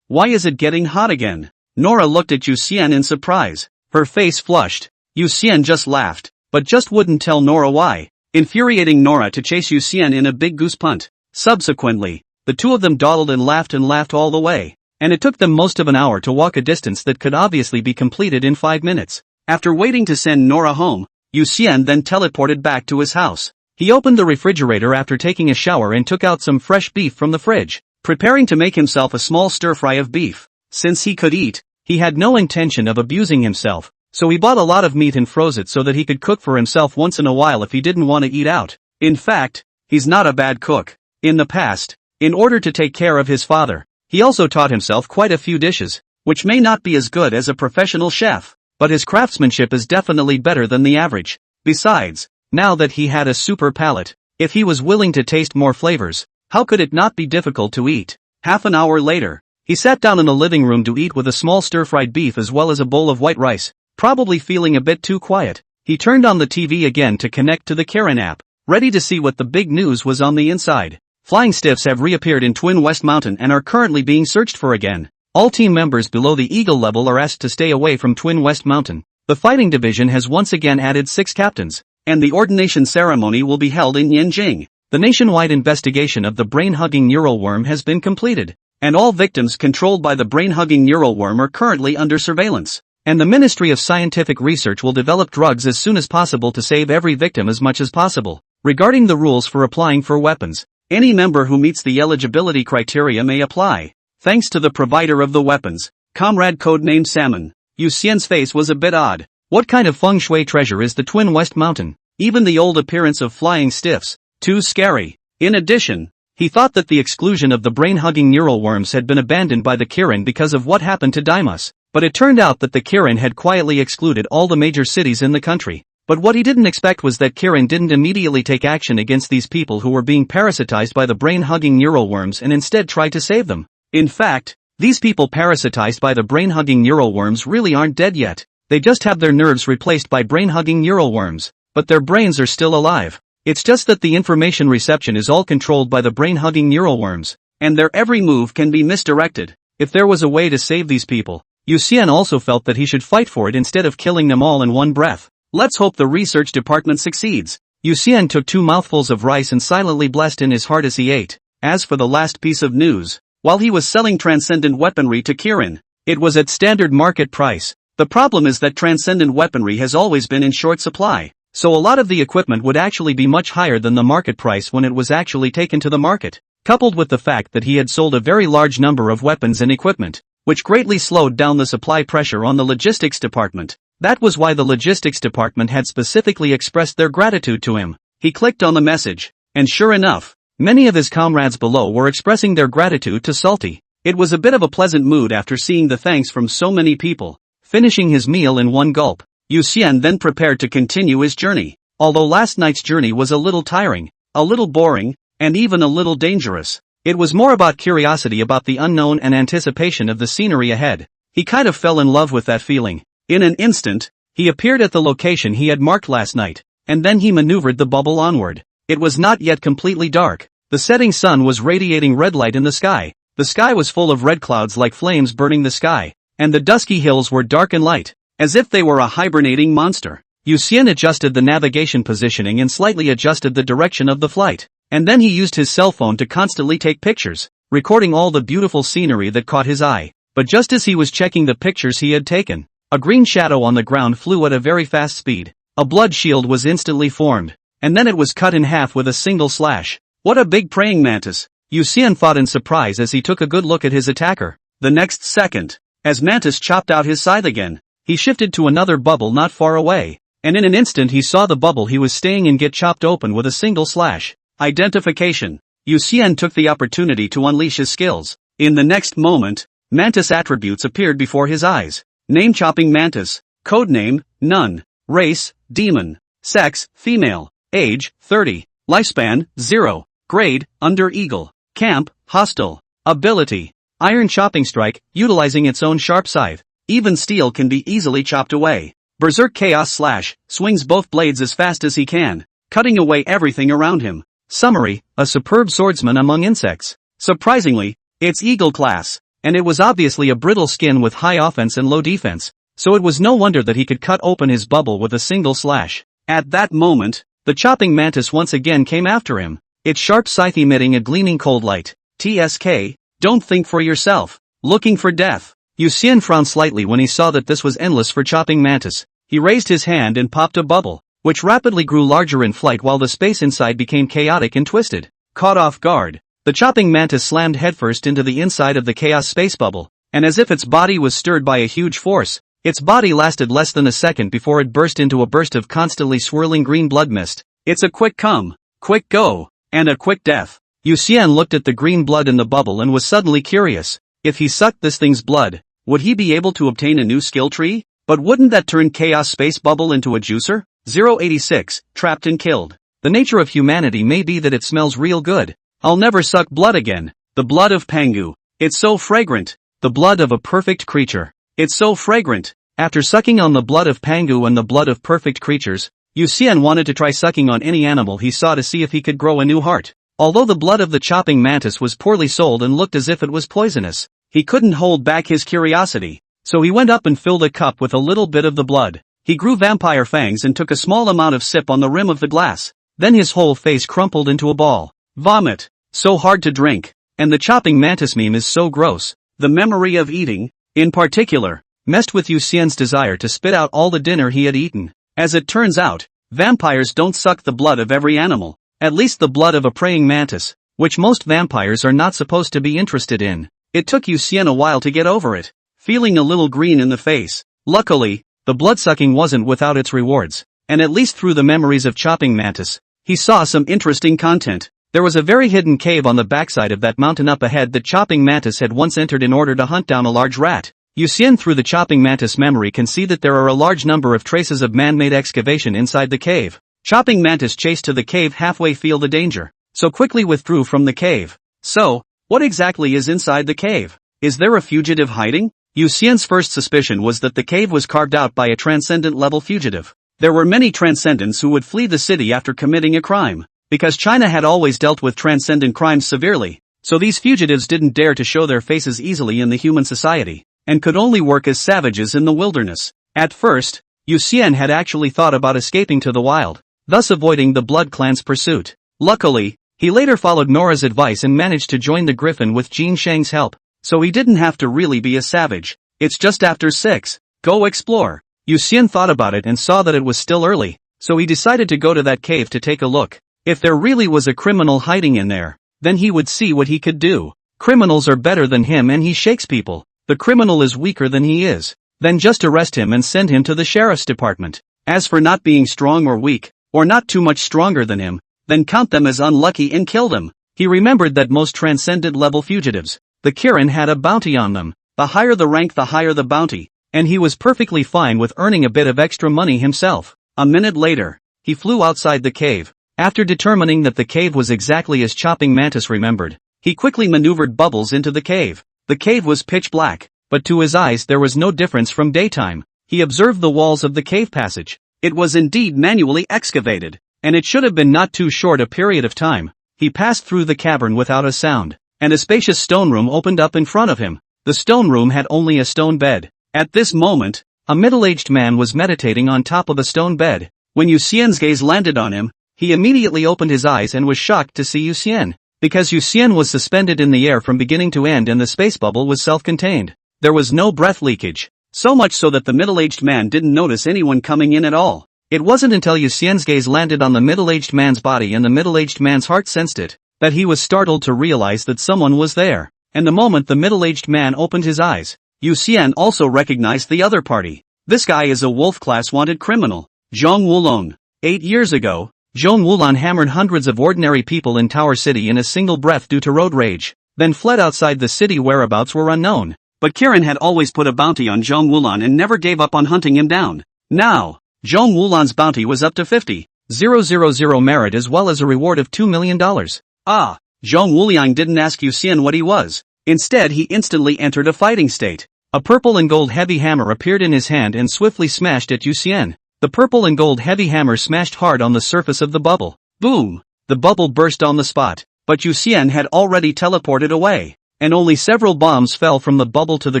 Why is it getting hot again?" Nora looked at Yu Xian in surprise. Her face flushed. Yu Xian just laughed, but just wouldn't tell Nora why, infuriating Nora to chase Yu Xian in a big goose punt. Subsequently, the two of them dawdled and laughed all the way, and it took them most of an hour to walk a distance that could obviously be completed in 5 minutes. After waiting to send Nora home, Yu Xian then teleported back to his house. He opened the refrigerator after taking a shower and took out some fresh beef from the fridge, preparing to make himself a small stir-fry of beef. Since he could eat, he had no intention of abusing himself, so he bought a lot of meat and froze it so that he could cook for himself once in a while if he didn't want to eat out. In fact, he's not a bad cook. In the past, in order to take care of his father, he also taught himself quite a few dishes, which may not be as good as a professional chef, but his craftsmanship is definitely better than the average. Besides, now that he had a super palate, if he was willing to taste more flavors, how could it not be difficult to eat? Half an hour later, he sat down in the living room to eat with a small stir-fried beef as well as a bowl of white rice. Probably feeling a bit too quiet, he turned on the TV again to connect to the Kirin app, ready to see what the big news was on the inside. Flying stiffs have reappeared in Twin West Mountain and are currently being searched for again. All team members below the Eagle level are asked to stay away from Twin West Mountain. The fighting division has once again added 6 captains, and the ordination ceremony will be held in Yanjing. The nationwide investigation of the brain-hugging neural worm has been completed, and all victims controlled by the brain-hugging neural worm are currently under surveillance. And the Ministry of Scientific Research will develop drugs as soon as possible to save every victim as much as possible. Regarding the rules for applying for weapons, any member who meets the eligibility criteria may apply. Thanks to the provider of the weapons, comrade codenamed Salmon. Yu Xian's face was a bit odd. What kind of feng shui treasure is the Twin West Mountain? Even the old appearance of flying stiffs, too scary. In addition, he thought that the exclusion of the brain-hugging neural worms had been abandoned by the Kirin because of what happened to Deimos. But it turned out that the Kirin had quietly excluded all the major cities in the country. But what he didn't expect was that Kirin didn't immediately take action against these people who were being parasitized by the brain-hugging neural worms and instead tried to save them. In fact, these people parasitized by the brain-hugging neural worms really aren't dead yet. They just have their nerves replaced by brain-hugging neural worms, but their brains are still alive. It's just that the information reception is all controlled by the brain-hugging neural worms, and their every move can be misdirected. If there was a way to save these people, Yu Xian also felt that he should fight for it instead of killing them all in one breath. Let's hope the research department succeeds. Yu Xian took 2 mouthfuls of rice and silently blessed in his heart as he ate. As for the last piece of news, while he was selling transcendent weaponry to Kirin, it was at standard market price. The problem is that transcendent weaponry has always been in short supply, so a lot of the equipment would actually be much higher than the market price when it was actually taken to the market, coupled with the fact that he had sold a very large number of weapons and equipment, which greatly slowed down the supply pressure on the logistics department. That was why the logistics department had specifically expressed their gratitude to him. He clicked on the message, and sure enough, many of his comrades below were expressing their gratitude to Salty. It was a bit of a pleasant mood after seeing the thanks from so many people. Finishing his meal in one gulp, Yu Xian then prepared to continue his journey. Although last night's journey was a little tiring, a little boring, and even a little dangerous, it was more about curiosity about the unknown and anticipation of the scenery ahead. He kind of fell in love with that feeling. In an instant, he appeared at the location he had marked last night, and then he maneuvered the bubble onward. It was not yet completely dark. The setting sun was radiating red light in the sky. The sky was full of red clouds like flames burning the sky, and the dusky hills were dark and light, as if they were a hibernating monster. Yu Xian adjusted the navigation positioning and slightly adjusted the direction of the flight, and then he used his cell phone to constantly take pictures, recording all the beautiful scenery that caught his eye. But just as he was checking the pictures he had taken, a green shadow on the ground flew at a very fast speed. A blood shield was instantly formed, and then it was cut in half with a single slash. What a big praying mantis! Yu Xian thought in surprise as he took a good look at his attacker. The next second, As Mantis chopped out his scythe again, he shifted to another bubble not far away, and in an instant he saw the bubble he was staying in get chopped open with a single slash. Identification. Yu Xian took the opportunity to unleash his skills. In the next moment, Mantis attributes appeared before his eyes. Name Chopping Mantis. Codename, None. Race, Demon. Sex, Female. Age, 30. Lifespan, 0. Grade, Under Eagle. Camp, Hostile. Ability. Iron Chopping Strike, utilizing its own sharp scythe. Even steel can be easily chopped away. Berserk Chaos Slash, swings both blades as fast as he can, cutting away everything around him. Summary, a superb swordsman among insects. Surprisingly, it's Eagle class, and it was obviously a brittle skin with high offense and low defense, so it was no wonder that he could cut open his bubble with a single slash. At that moment, the chopping mantis once again came after him, its sharp scythe emitting a gleaming cold light. TSK, don't think for yourself. Looking for death. Yu Xian frowned slightly when he saw that this was endless for chopping mantis. He raised his hand and popped a bubble, which rapidly grew larger in flight while the space inside became chaotic and twisted. Caught off guard, the chopping mantis slammed headfirst into the inside of the chaos space bubble, and as if its body was stirred by a huge force, its body lasted less than a second before it burst into a burst of constantly swirling green blood mist. It's a quick come, quick go, and a quick death. Yu Xian looked at the green blood in the bubble and was suddenly curious. If he sucked this thing's blood, would he be able to obtain a new skill tree? But wouldn't that turn Chaos Space Bubble into a juicer? 086, trapped and killed. The nature of humanity may be that it smells real good. I'll never suck blood again. The blood of Pangu. It's so fragrant. The blood of a perfect creature. It's so fragrant. After sucking on the blood of Pangu and the blood of perfect creatures, Yu Xian wanted to try sucking on any animal he saw to see if he could grow a new heart. Although the blood of the chopping mantis was poorly sold and looked as if it was poisonous, he couldn't hold back his curiosity, so he went up and filled a cup with a little bit of the blood. He grew vampire fangs and took a small amount of sip on the rim of the glass. Then his whole face crumpled into a ball. Vomit. So hard to drink. And the chopping mantis meme is so gross. The memory of eating, in particular, messed with Yu Xian's desire to spit out all the dinner he had eaten. As it turns out, vampires don't suck the blood of every animal. At least the blood of a praying mantis, which most vampires are not supposed to be interested in. It took Yu Xian a while to get over it, feeling a little green in the face. Luckily, the blood-sucking wasn't without its rewards, and at least through the memories of chopping mantis, he saw some interesting content. There was a very hidden cave on the backside of that mountain up ahead that chopping mantis had once entered in order to hunt down a large rat. Yu Xian through the chopping mantis memory can see that there are a large number of traces of man-made excavation inside the cave. Chopping mantis chased to the cave halfway feel the danger, so quickly withdrew from the cave. So, what exactly is inside the cave? Is there a fugitive hiding? Yu Xian's first suspicion was that the cave was carved out by a transcendent level fugitive. There were many transcendents who would flee the city after committing a crime, because China had always dealt with transcendent crimes severely, so these fugitives didn't dare to show their faces easily in the human society, and could only work as savages in the wilderness. At first, Yu Xian had actually thought about escaping to the wild, thus avoiding the Blood Clan's pursuit. Luckily, he later followed Nora's advice and managed to join the Griffin with Jin Shang's help, so he didn't have to really be a savage. It's just after 6. Go explore. Yu Xian thought about it and saw that it was still early, so he decided to go to that cave to take a look. If there really was a criminal hiding in there, then he would see what he could do. Criminals are better than him and he shakes people. The criminal is weaker than he is. Then just arrest him and send him to the sheriff's department. As for not being strong or weak, or not too much stronger than him, then count them as unlucky and kill them. He remembered that most transcendent level fugitives, the Kirin had a bounty on them. The higher the rank the higher the bounty, and he was perfectly fine with earning a bit of extra money himself. A minute later, he flew outside the cave. After determining that the cave was exactly as chopping mantis remembered, he quickly maneuvered bubbles into the cave. The cave was pitch black, but to his eyes there was no difference from daytime. He observed the walls of the cave passage. It was indeed manually excavated, and it should have been not too short a period of time. He passed through the cavern without a sound, and a spacious stone room opened up in front of him. The stone room had only a stone bed. At this moment, a middle-aged man was meditating on top of a stone bed. When Yu Xian's gaze landed on him, he immediately opened his eyes and was shocked to see Yu Xian, because Yu Xian was suspended in the air from beginning to end and the space bubble was self-contained. There was no breath leakage. So much so that the middle-aged man didn't notice anyone coming in at all. It wasn't until Yu Xian's gaze landed on the middle-aged man's body and the middle-aged man's heart sensed it, that he was startled to realize that someone was there. And the moment the middle-aged man opened his eyes, Yu Xian also recognized the other party. This guy is a wolf-class wanted criminal. Zhong Wulong. 8 years ago, Zhong Wulong hammered hundreds of ordinary people in Tower City in a single breath due to road rage, then fled outside the city. Whereabouts were unknown. But Kirin had always put a bounty on Zhong Wulong and never gave up on hunting him down. Now, Zhong Wulong's bounty was up to 50,000 merit as well as a reward of $2 million. Zhong Wuliang didn't ask Yu Xian what he was. Instead he instantly entered a fighting state. A purple and gold heavy hammer appeared in his hand and swiftly smashed at Yu Xian. The purple and gold heavy hammer smashed hard on the surface of the bubble. Boom! The bubble burst on the spot, but Yu Xian had already teleported away, and only several bombs fell from the bubble to the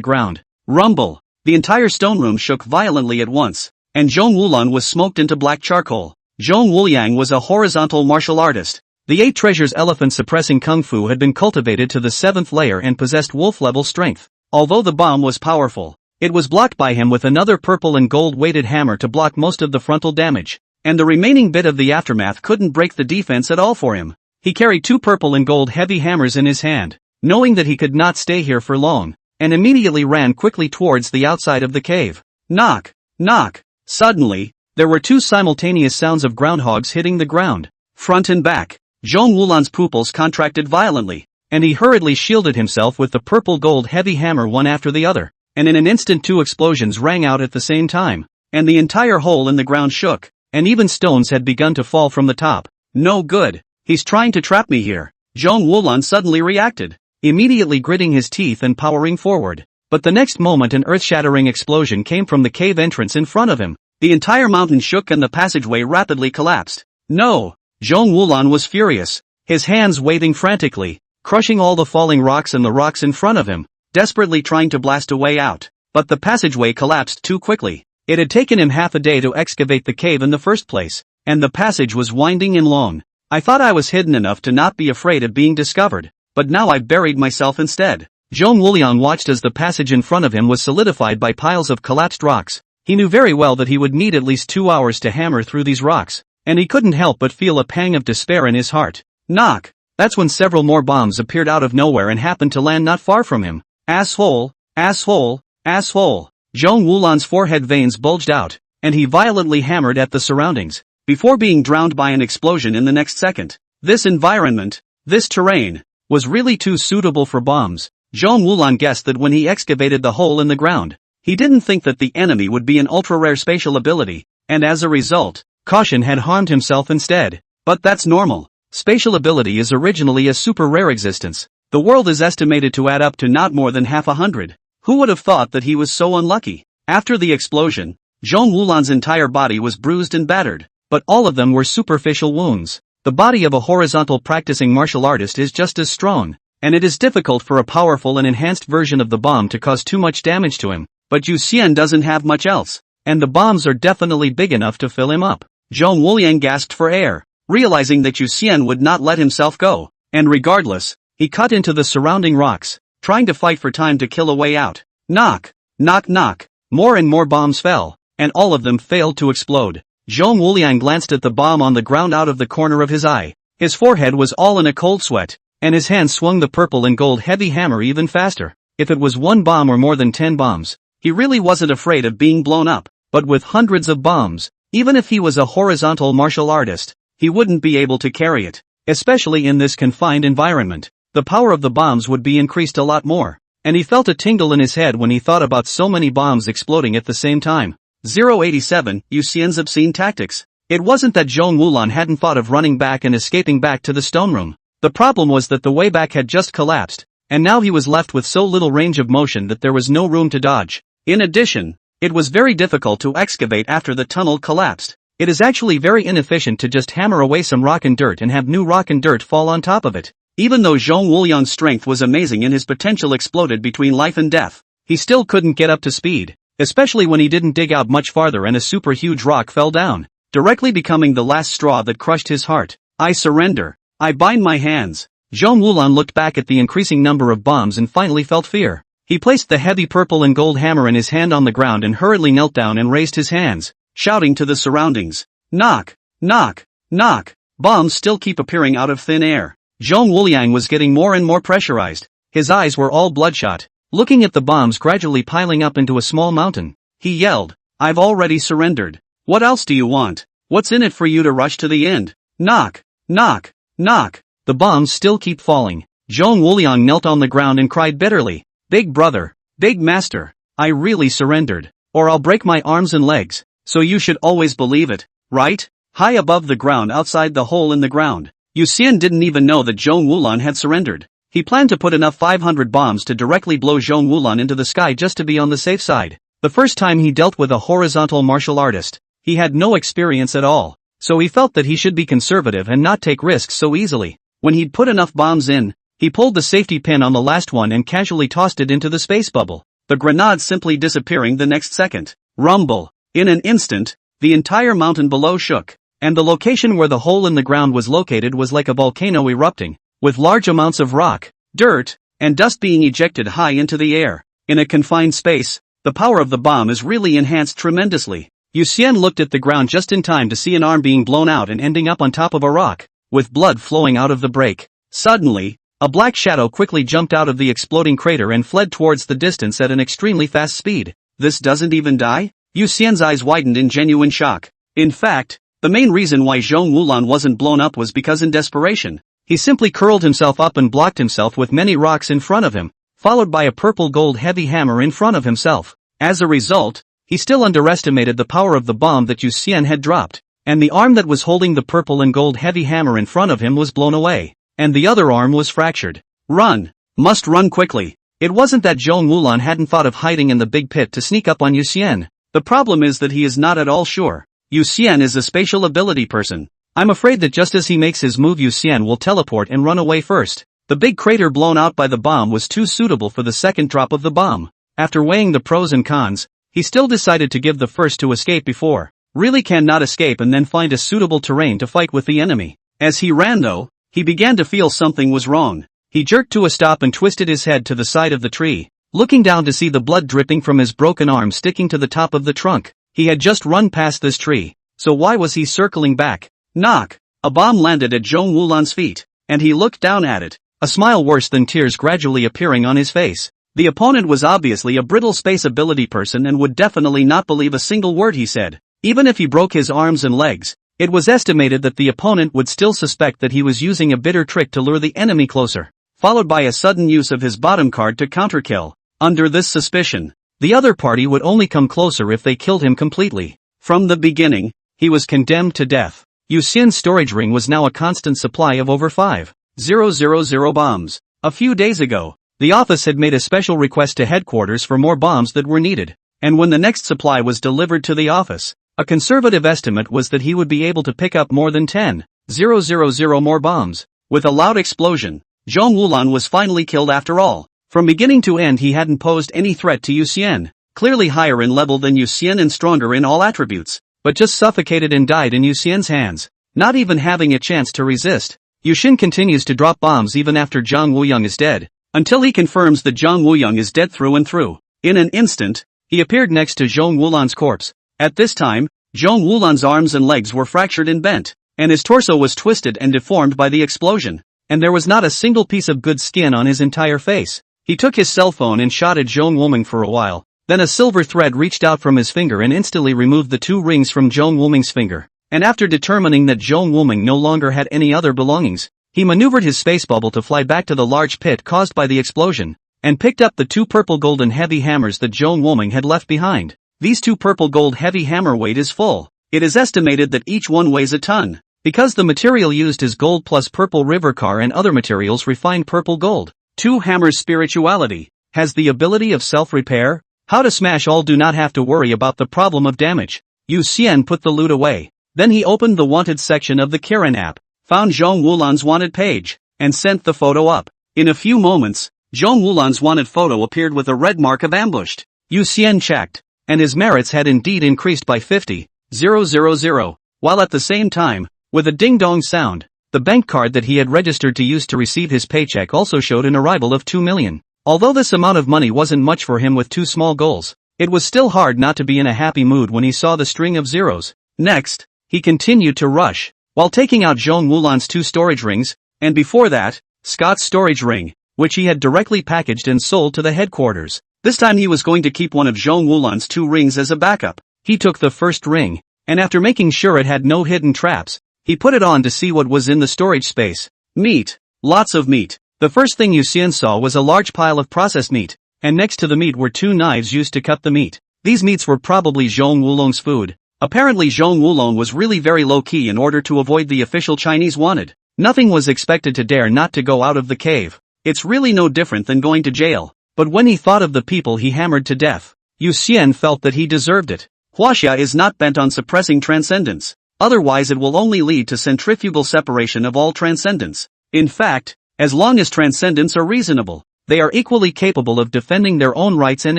ground. Rumble! The entire stone room shook violently at once, and Zhong Wulong was smoked into black charcoal. Zhong Wuliang was a horizontal martial artist. The 8 treasures elephant suppressing kung fu had been cultivated to the 7th layer and possessed wolf-level strength. Although the bomb was powerful, it was blocked by him with another purple and gold-weighted hammer to block most of the frontal damage, and the remaining bit of the aftermath couldn't break the defense at all for him. He carried 2 purple and gold heavy hammers in his hand, knowing that he could not stay here for long, and immediately ran quickly towards the outside of the cave. Knock! Knock! Suddenly, there were 2 simultaneous sounds of groundhogs hitting the ground, front and back. Zhong Wulong's pupils contracted violently, and he hurriedly shielded himself with the purple gold heavy hammer one after the other, and in an instant 2 explosions rang out at the same time, and the entire hole in the ground shook, and even stones had begun to fall from the top. No good, he's trying to trap me here. Zhong Wulong suddenly reacted, immediately gritting his teeth and powering forward. But the next moment an earth-shattering explosion came from the cave entrance in front of him. The entire mountain shook and the passageway rapidly collapsed. No! Zhong Wulong was furious, his hands waving frantically, crushing all the falling rocks and the rocks in front of him, desperately trying to blast a way out. But the passageway collapsed too quickly. It had taken him half a day to excavate the cave in the first place, and the passage was winding and long. I thought I was hidden enough to not be afraid of being discovered, but now I've buried myself instead. Zhong Wuliang watched as the passage in front of him was solidified by piles of collapsed rocks. He knew very well that he would need at least 2 hours to hammer through these rocks, and he couldn't help but feel a pang of despair in his heart. Knock! That's when several more bombs appeared out of nowhere and happened to land not far from him. Asshole! Asshole! Asshole! Zhong Wulong's forehead veins bulged out, and he violently hammered at the surroundings, before being drowned by an explosion in the next second. This environment, this terrain, was really too suitable for bombs. Zhong Wulong guessed that when he excavated the hole in the ground, he didn't think that the enemy would be an ultra-rare spatial ability, and as a result, caution had harmed himself instead. But that's normal. Spatial ability is originally a super rare existence. The world is estimated to add up to not more than half 100. Who would have thought that he was so unlucky? After the explosion, Zhong Wulong's entire body was bruised and battered, but all of them were superficial wounds. The body of a horizontal practicing martial artist is just as strong, and it is difficult for a powerful and enhanced version of the bomb to cause too much damage to him. But Yu Xian doesn't have much else, and the bombs are definitely big enough to fill him up. Zhong Wuliang gasped for air, realizing that Yu Xian would not let himself go, and regardless, he cut into the surrounding rocks, trying to fight for time to kill a way out. Knock! Knock knock! More and more bombs fell, and all of them failed to explode. Zhong Wuliang glanced at the bomb on the ground out of the corner of his eye. His forehead was all in a cold sweat, and his hand swung the purple and gold heavy hammer even faster. If it was 1 bomb or more than 10 bombs, he really wasn't afraid of being blown up, but with hundreds of bombs, even if he was a horizontal martial artist, he wouldn't be able to carry it, especially in this confined environment. The power of the bombs would be increased a lot more, and he felt a tingle in his head when he thought about so many bombs exploding at the same time. 087, Yu Xian's obscene tactics. It wasn't that Zhong Wulong hadn't thought of running back and escaping back to the stone room. The problem was that the way back had just collapsed, and now he was left with so little range of motion that there was no room to dodge. In addition, it was very difficult to excavate after the tunnel collapsed. It is actually very inefficient to just hammer away some rock and dirt and have new rock and dirt fall on top of it. Even though Zhong Wuliang's strength was amazing and his potential exploded between life and death, he still couldn't get up to speed, especially when he didn't dig out much farther and a super huge rock fell down, directly becoming the last straw that crushed his heart. I surrender. I bind my hands. Zhong Wulong looked back at the increasing number of bombs and finally felt fear. He placed the heavy purple and gold hammer in his hand on the ground and hurriedly knelt down and raised his hands, shouting to the surroundings. Knock! Knock! Knock! Bombs still keep appearing out of thin air. Zhong Wuliang was getting more and more pressurized. His eyes were all bloodshot, Looking at the bombs gradually piling up into a small mountain, he yelled, "I've already surrendered. What else do you want? What's in it for you to rush to the end?" Knock, knock, knock. The bombs still keep falling. Zhong Wuliang knelt on the ground and cried bitterly, "Big brother, big master, I really surrendered. Or I'll break my arms and legs, so you should always believe it, right?" High above the ground outside the hole in the ground, Yu Xian didn't even know that Zhong Wulan had surrendered. He planned to put enough 500 bombs to directly blow Zhong Wulan into the sky just to be on the safe side. The first time he dealt with a horizontal martial artist, he had no experience at all, so he felt that he should be conservative and not take risks so easily. When he'd put enough bombs in, he pulled the safety pin on the last one and casually tossed it into the space bubble, the grenade simply disappearing the next second. Rumble. In an instant, the entire mountain below shook, and the location where the hole in the ground was located was like a volcano erupting, with large amounts of rock, dirt, and dust being ejected high into the air. In a confined space, the power of the bomb is really enhanced tremendously. Yu Xian looked at the ground just in time to see an arm being blown out and ending up on top of a rock, with blood flowing out of the break. Suddenly, a black shadow quickly jumped out of the exploding crater and fled towards the distance at an extremely fast speed. This doesn't even die? Yu Xian's eyes widened in genuine shock. In fact, the main reason why Zhong Wulan wasn't blown up was because in desperation, he simply curled himself up and blocked himself with many rocks in front of him, followed by a purple gold heavy hammer in front of himself. As a result, he still underestimated the power of the bomb that Yu Xian had dropped, and the arm that was holding the purple and gold heavy hammer in front of him was blown away, and the other arm was fractured. Run! Must run quickly. It wasn't that Zhong Wulan hadn't thought of hiding in the big pit to sneak up on Yu Xian. The problem is that he is not at all sure. Yu Xian is a spatial ability person. I'm afraid that just as he makes his move, Yu Xian will teleport and run away first. The big crater blown out by the bomb was too suitable for the second drop of the bomb. After weighing the pros and cons, he still decided to give the first to escape before really cannot escape and then find a suitable terrain to fight with the enemy. As he ran though, he began to feel something was wrong. He jerked to a stop and twisted his head to the side of the tree, looking down to see the blood dripping from his broken arm sticking to the top of the trunk. He had just run past this tree, so why was he circling back? Knock! A bomb landed at Zhong Wulan's feet, and he looked down at it, a smile worse than tears gradually appearing on his face. The opponent was obviously a brittle space ability person and would definitely not believe a single word he said. Even if he broke his arms and legs, it was estimated that the opponent would still suspect that he was using a bitter trick to lure the enemy closer, followed by a sudden use of his bottom card to counterkill. Under this suspicion, the other party would only come closer if they killed him completely. From the beginning, he was condemned to death. Yu Xian's storage ring was now a constant supply of over 5,000 bombs. A few days ago, the office had made a special request to headquarters for more bombs that were needed, and when the next supply was delivered to the office, a conservative estimate was that he would be able to pick up more than 10,000 more bombs. With a loud explosion, Zhong Wulan was finally killed after all. From beginning to end he hadn't posed any threat to Yu Xian, clearly higher in level than Yu Xian and stronger in all attributes, but just suffocated and died in Yu Xian's hands, not even having a chance to resist. Yu Xin continues to drop bombs even after Zhang Wuyang is dead, until he confirms that Zhang Wuyang is dead through and through. In an instant, he appeared next to Zhong Wulan's corpse. At this time, Zhong Wulan's arms and legs were fractured and bent, and his torso was twisted and deformed by the explosion, and there was not a single piece of good skin on his entire face. He took his cell phone and shot at Zhong Wuming for a while, then a silver thread reached out from his finger and instantly removed the 2 rings from Zhong Wuming's finger, and after determining that Zhong Wuming no longer had any other belongings, he maneuvered his space bubble to fly back to the large pit caused by the explosion, and picked up the 2 purple golden heavy hammers that Zhong Wuming had left behind. These 2 purple gold heavy hammer weight is full. It is estimated that each one weighs a ton. Because the material used is gold plus purple river car and other materials refined purple gold. 2 hammers spirituality. Has the ability of self-repair. How to smash all, do not have to worry about the problem of damage. Yu Xian put the loot away. Then he opened the wanted section of the Kirin app, found Zhong Wulan's wanted page, and sent the photo up. In a few moments, Zhong Wulan's wanted photo appeared with a red mark of ambushed. Yu Xian checked, and his merits had indeed increased by 50,000, while at the same time, with a ding-dong sound, the bank card that he had registered to use to receive his paycheck also showed an arrival of 2 million. Although this amount of money wasn't much for him with 2 small goals, it was still hard not to be in a happy mood when he saw the string of zeros. Next, he continued to rush, while taking out Zhong Wulan's 2 storage rings, and before that, Scott's storage ring. which he had directly packaged and sold to the headquarters. This time he was going to keep one of Zhong Wulan's 2 rings as a backup. He took the first ring, and after making sure it had no hidden traps, he put it on to see what was in the storage space. Meat. Lots of meat. The first thing Yu Xian saw was a large pile of processed meat, and next to the meat were 2 knives used to cut the meat. These meats were probably Zhong Wulong's food. Apparently Zhong Wulong was really very low-key in order to avoid the official Chinese wanted. Nothing was expected to dare not to go out of the cave. It's really no different than going to jail. But when he thought of the people he hammered to death, Yu Xian felt that he deserved it. Huaxia is not bent on suppressing transcendence. Otherwise it will only lead to centrifugal separation of all transcendence. In fact, as long as transcendents are reasonable, they are equally capable of defending their own rights and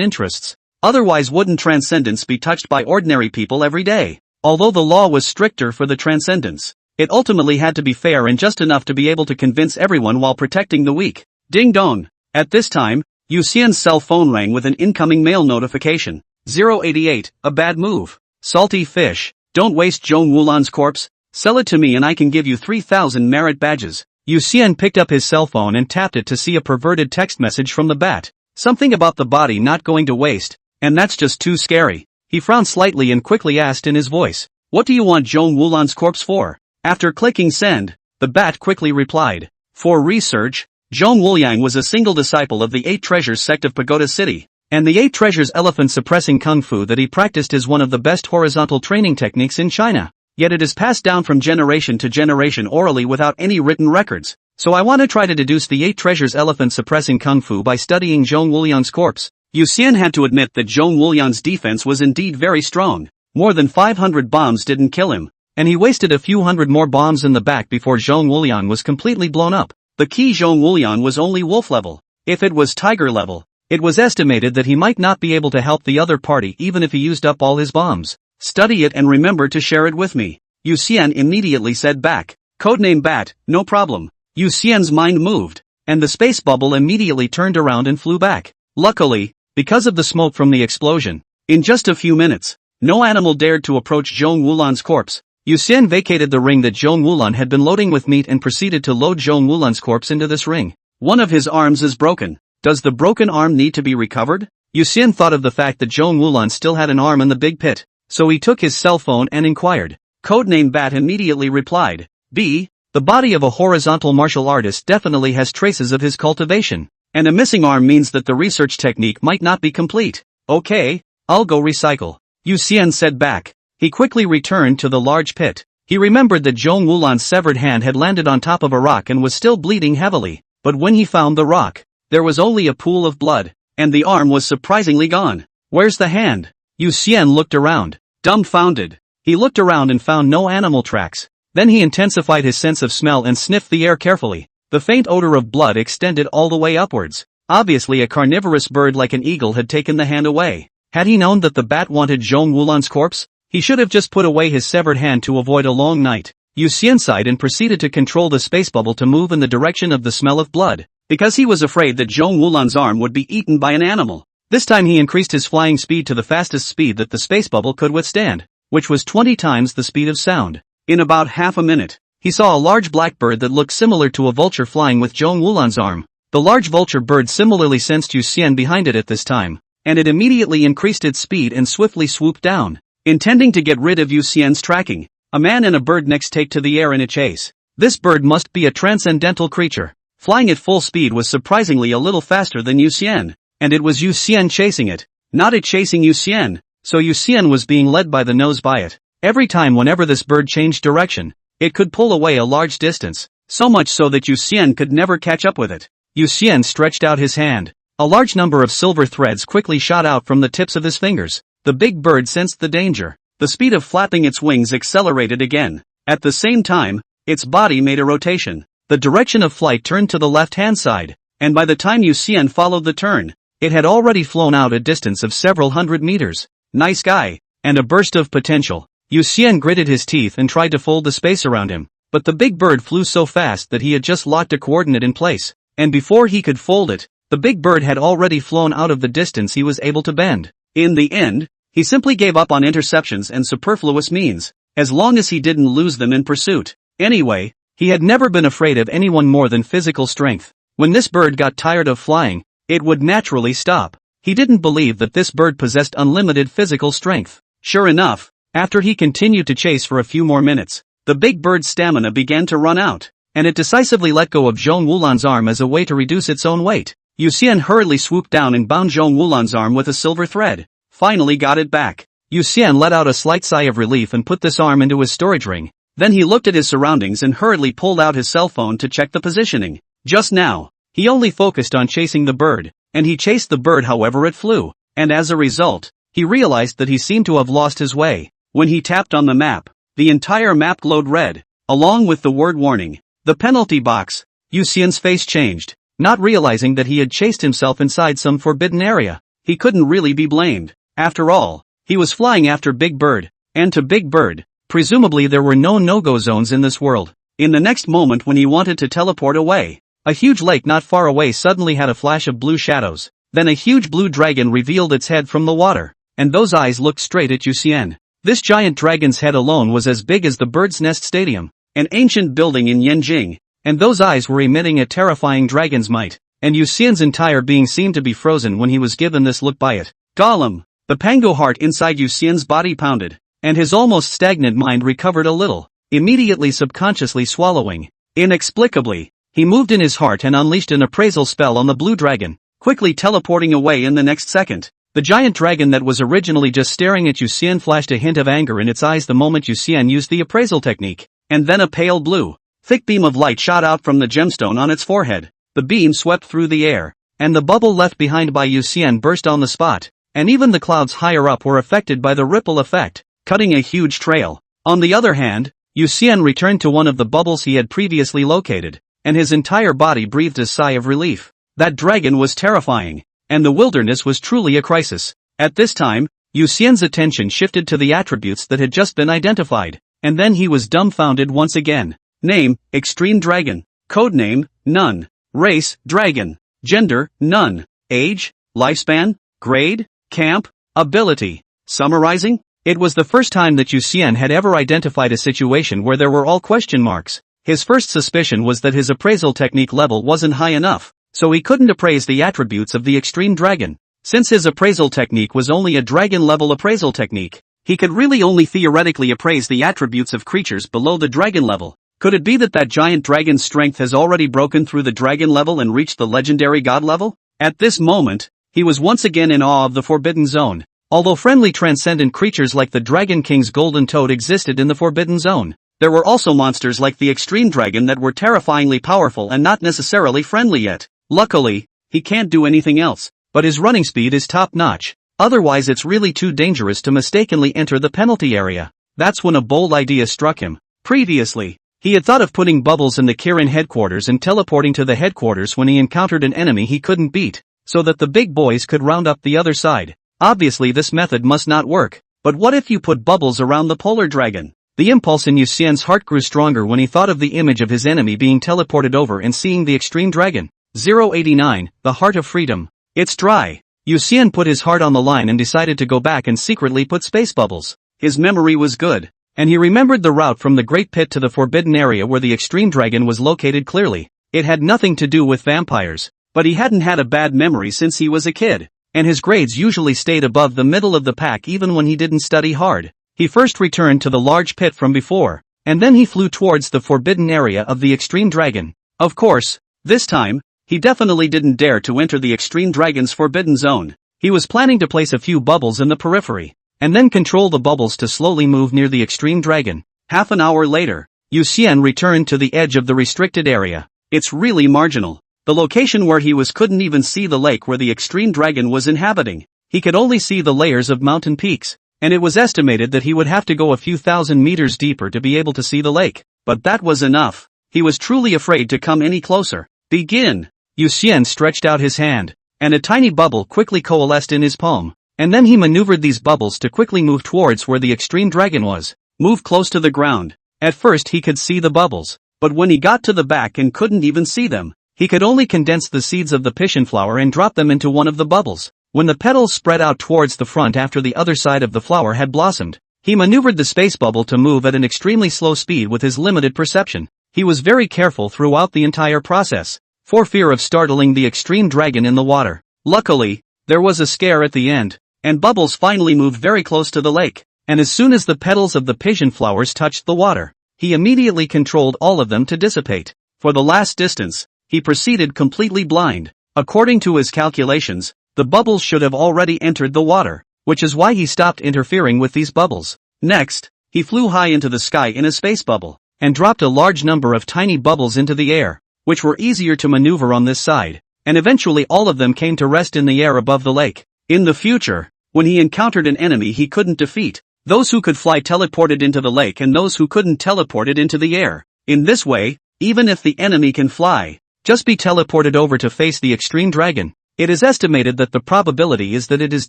interests. Otherwise wouldn't transcendence be touched by ordinary people every day? Although the law was stricter for the transcendents, it ultimately had to be fair and just enough to be able to convince everyone while protecting the weak. Ding dong. At this time, Yu Xian's cell phone rang with an incoming mail notification. 088, a bad move. Salty fish. Don't waste Zhong Wulan's corpse. Sell it to me and I can give you 3,000 merit badges. Yu Xian picked up his cell phone and tapped it to see a perverted text message from the bat. Something about the body not going to waste. And that's just too scary. He frowned slightly and quickly asked in his voice, "What do you want Zhong Wulan's corpse for?" After clicking send, the bat quickly replied, "For research." Zhong Wuliang was a single disciple of the 8 Treasures sect of Pagoda City, and the 8 Treasures elephant-suppressing kung fu that he practiced is one of the best horizontal training techniques in China. Yet it is passed down from generation to generation orally without any written records. So I want to try to deduce the 8 Treasures elephant-suppressing kung fu by studying Zhong Wuliang's corpse. Yu Xian had to admit that Zhong Wuliang's defense was indeed very strong. More than 500 bombs didn't kill him, and he wasted a few hundred more bombs in the back before Zhong Wuliang was completely blown up. The key Zhong Wuliang was only wolf level. If it was tiger level, it was estimated that he might not be able to help the other party even if he used up all his bombs. Study it and remember to share it with me. Yu Xian immediately said back. Codename Bat, no problem. Yu Xian's mind moved, and the space bubble immediately turned around and flew back. Luckily, because of the smoke from the explosion, in just a few minutes, no animal dared to approach Zhong Wulan's corpse. Yu Xian vacated the ring that Zhong Wulan had been loading with meat and proceeded to load Zhong Wulan's corpse into this ring. One of his arms is broken. Does the broken arm need to be recovered? Yu Xian thought of the fact that Zhong Wulan still had an arm in the big pit, so he took his cell phone and inquired. Codename Bat immediately replied, "B, the body of a horizontal martial artist definitely has traces of his cultivation, and a missing arm means that the research technique might not be complete. Okay, I'll go recycle." Yu Xian said back. He quickly returned to the large pit. He remembered that Zhong Wulan's severed hand had landed on top of a rock and was still bleeding heavily, but when he found the rock, there was only a pool of blood, and the arm was surprisingly gone. Where's the hand? Yu Xian looked around, dumbfounded. He looked around and found no animal tracks. Then he intensified his sense of smell and sniffed the air carefully. The faint odor of blood extended all the way upwards. Obviously a carnivorous bird like an eagle had taken the hand away. Had he known that the bat wanted Zhong Wulan's corpse, he should have just put away his severed hand to avoid a long night. Yu Xian sighed and proceeded to control the space bubble to move in the direction of the smell of blood, because he was afraid that Zhong Wulan's arm would be eaten by an animal. This time he increased his flying speed to the fastest speed that the space bubble could withstand, which was 20 times the speed of sound. In about half a minute, he saw a large black bird that looked similar to a vulture flying with Zhong Wulan's arm. The large vulture bird similarly sensed Yu Xian behind it at this time, and it immediately increased its speed and swiftly swooped down, intending to get rid of Yu Xian's tracking. A man and a bird next take to the air in a chase. This bird must be a transcendental creature. Flying at full speed was surprisingly a little faster than Yu Xian, and it was Yu Xian chasing it, not it chasing Yu Xian, so Yu Xian was being led by the nose by it. Every time whenever this bird changed direction, it could pull away a large distance, so much so that Yu Xian could never catch up with it. Yu Xian stretched out his hand. A large number of silver threads quickly shot out from the tips of his fingers. The big bird sensed the danger. The speed of flapping its wings accelerated again. At the same time, its body made a rotation. The direction of flight turned to the left-hand side, and by the time Yu Xian followed the turn, it had already flown out a distance of several hundred meters. Nice guy, and a burst of potential. Yu Xian gritted his teeth and tried to fold the space around him, but the big bird flew so fast that he had just locked a coordinate in place, and before he could fold it, the big bird had already flown out of the distance he was able to bend. In the end, he simply gave up on interceptions and superfluous means, as long as he didn't lose them in pursuit. Anyway, he had never been afraid of anyone more than physical strength. When this bird got tired of flying, it would naturally stop. He didn't believe that this bird possessed unlimited physical strength. Sure enough, after he continued to chase for a few more minutes, the big bird's stamina began to run out, and it decisively let go of Zhong Wulan's arm as a way to reduce its own weight. Yu Xian hurriedly swooped down and bound Zhong Wulan's arm with a silver thread. Finally got it back. Yu Xian let out a slight sigh of relief and put this arm into his storage ring. Then he looked at his surroundings and hurriedly pulled out his cell phone to check the positioning. Just now, he only focused on chasing the bird, and he chased the bird however it flew, and as a result, he realized that he seemed to have lost his way. When he tapped on the map, the entire map glowed red, along with the word warning, the penalty box. Yu Xian's face changed, not realizing that he had chased himself inside some forbidden area. He couldn't really be blamed. After all, he was flying after Big Bird, and to Big Bird, presumably there were no no-go zones in this world. In the next moment when he wanted to teleport away, a huge lake not far away suddenly had a flash of blue shadows. Then a huge blue dragon revealed its head from the water, and those eyes looked straight at Yu Xian. This giant dragon's head alone was as big as the Bird's Nest Stadium, an ancient building in Yanjing, and those eyes were emitting a terrifying dragon's might, and Yu Xian's entire being seemed to be frozen when he was given this look by it. Gollum! The pango heart inside Yu Xian's body pounded, and his almost stagnant mind recovered a little, immediately subconsciously swallowing. Inexplicably, he moved in his heart and unleashed an appraisal spell on the blue dragon, quickly teleporting away in the next second. The giant dragon that was originally just staring at Yu Xian flashed a hint of anger in its eyes the moment Yu Xian used the appraisal technique, and then a pale blue, thick beam of light shot out from the gemstone on its forehead. The beam swept through the air, and the bubble left behind by Yu Xian burst on the spot, and even the clouds higher up were affected by the ripple effect, cutting a huge trail. On the other hand, Yu Xian returned to one of the bubbles he had previously located, and his entire body breathed a sigh of relief. That dragon was terrifying, and the wilderness was truly a crisis. At this time, Yu Xian's attention shifted to the attributes that had just been identified, and then he was dumbfounded once again. Name, Extreme Dragon. Codename, None. Race, Dragon. Gender, None. Age, Lifespan, Grade, Camp, Ability. Summarizing? It was the first time that Yu Xian had ever identified a situation where there were all question marks. His first suspicion was that his appraisal technique level wasn't high enough, so he couldn't appraise the attributes of the extreme dragon. Since his appraisal technique was only a dragon-level appraisal technique, he could really only theoretically appraise the attributes of creatures below the dragon level. Could it be that that giant dragon's strength has already broken through the dragon level and reached the legendary god level? At this moment, he was once again in awe of the Forbidden Zone. Although friendly transcendent creatures like the Dragon King's golden toad existed in the Forbidden Zone, there were also monsters like the extreme dragon that were terrifyingly powerful and not necessarily friendly yet. Luckily, he can't do anything else, but his running speed is top-notch. Otherwise it's really too dangerous to mistakenly enter the penalty area. That's when a bold idea struck him. Previously, he had thought of putting bubbles in the Kirin headquarters and teleporting to the headquarters when he encountered an enemy he couldn't beat, so that the big boys could round up the other side. Obviously this method must not work, but what if you put bubbles around the polar dragon? The impulse in Yu Xian's heart grew stronger when he thought of the image of his enemy being teleported over and seeing the extreme dragon. 089, the Heart of Freedom. It's dry. Yu Xian put his heart on the line and decided to go back and secretly put space bubbles. His memory was good, and he remembered the route from the Great Pit to the forbidden area where the extreme dragon was located clearly. It had nothing to do with vampires, but he hadn't had a bad memory since he was a kid, and his grades usually stayed above the middle of the pack even when he didn't study hard. He first returned to the large pit from before, and then he flew towards the forbidden area of the extreme dragon. Of course, this time, he definitely didn't dare to enter the extreme dragon's forbidden zone. He was planning to place a few bubbles in the periphery, and then control the bubbles to slowly move near the extreme dragon. Half an hour later, Yu Xian returned to the edge of the restricted area. It's really marginal. The location where he was couldn't even see the lake where the extreme dragon was inhabiting. He could only see the layers of mountain peaks, and it was estimated that he would have to go a few thousand meters deeper to be able to see the lake. But that was enough. He was truly afraid to come any closer. Begin! Yu Xian stretched out his hand, and a tiny bubble quickly coalesced in his palm, and then he maneuvered these bubbles to quickly move towards where the extreme dragon was. Move close to the ground. At first he could see the bubbles, but when he got to the back and couldn't even see them, he could only condense the seeds of the piston flower and drop them into one of the bubbles. When the petals spread out towards the front after the other side of the flower had blossomed, he maneuvered the space bubble to move at an extremely slow speed with his limited perception. He was very careful throughout the entire process. for fear of startling the extreme dragon in the water. Luckily, there was a scare at the end, and Bubbles finally moved very close to the lake, and as soon as the petals of the pigeon flowers touched the water, he immediately controlled all of them to dissipate. For the last distance, he proceeded completely blind. According to his calculations, the bubbles should have already entered the water, which is why he stopped interfering with these bubbles. Next, he flew high into the sky in a space bubble, and dropped a large number of tiny bubbles into the air, which were easier to maneuver on this side, and eventually all of them came to rest in the air above the lake. In the future, when he encountered an enemy he couldn't defeat, those who could fly teleported into the lake and those who couldn't teleported into the air. In this way, even if the enemy can fly, just be teleported over to face the extreme dragon. It is estimated that the probability is that it is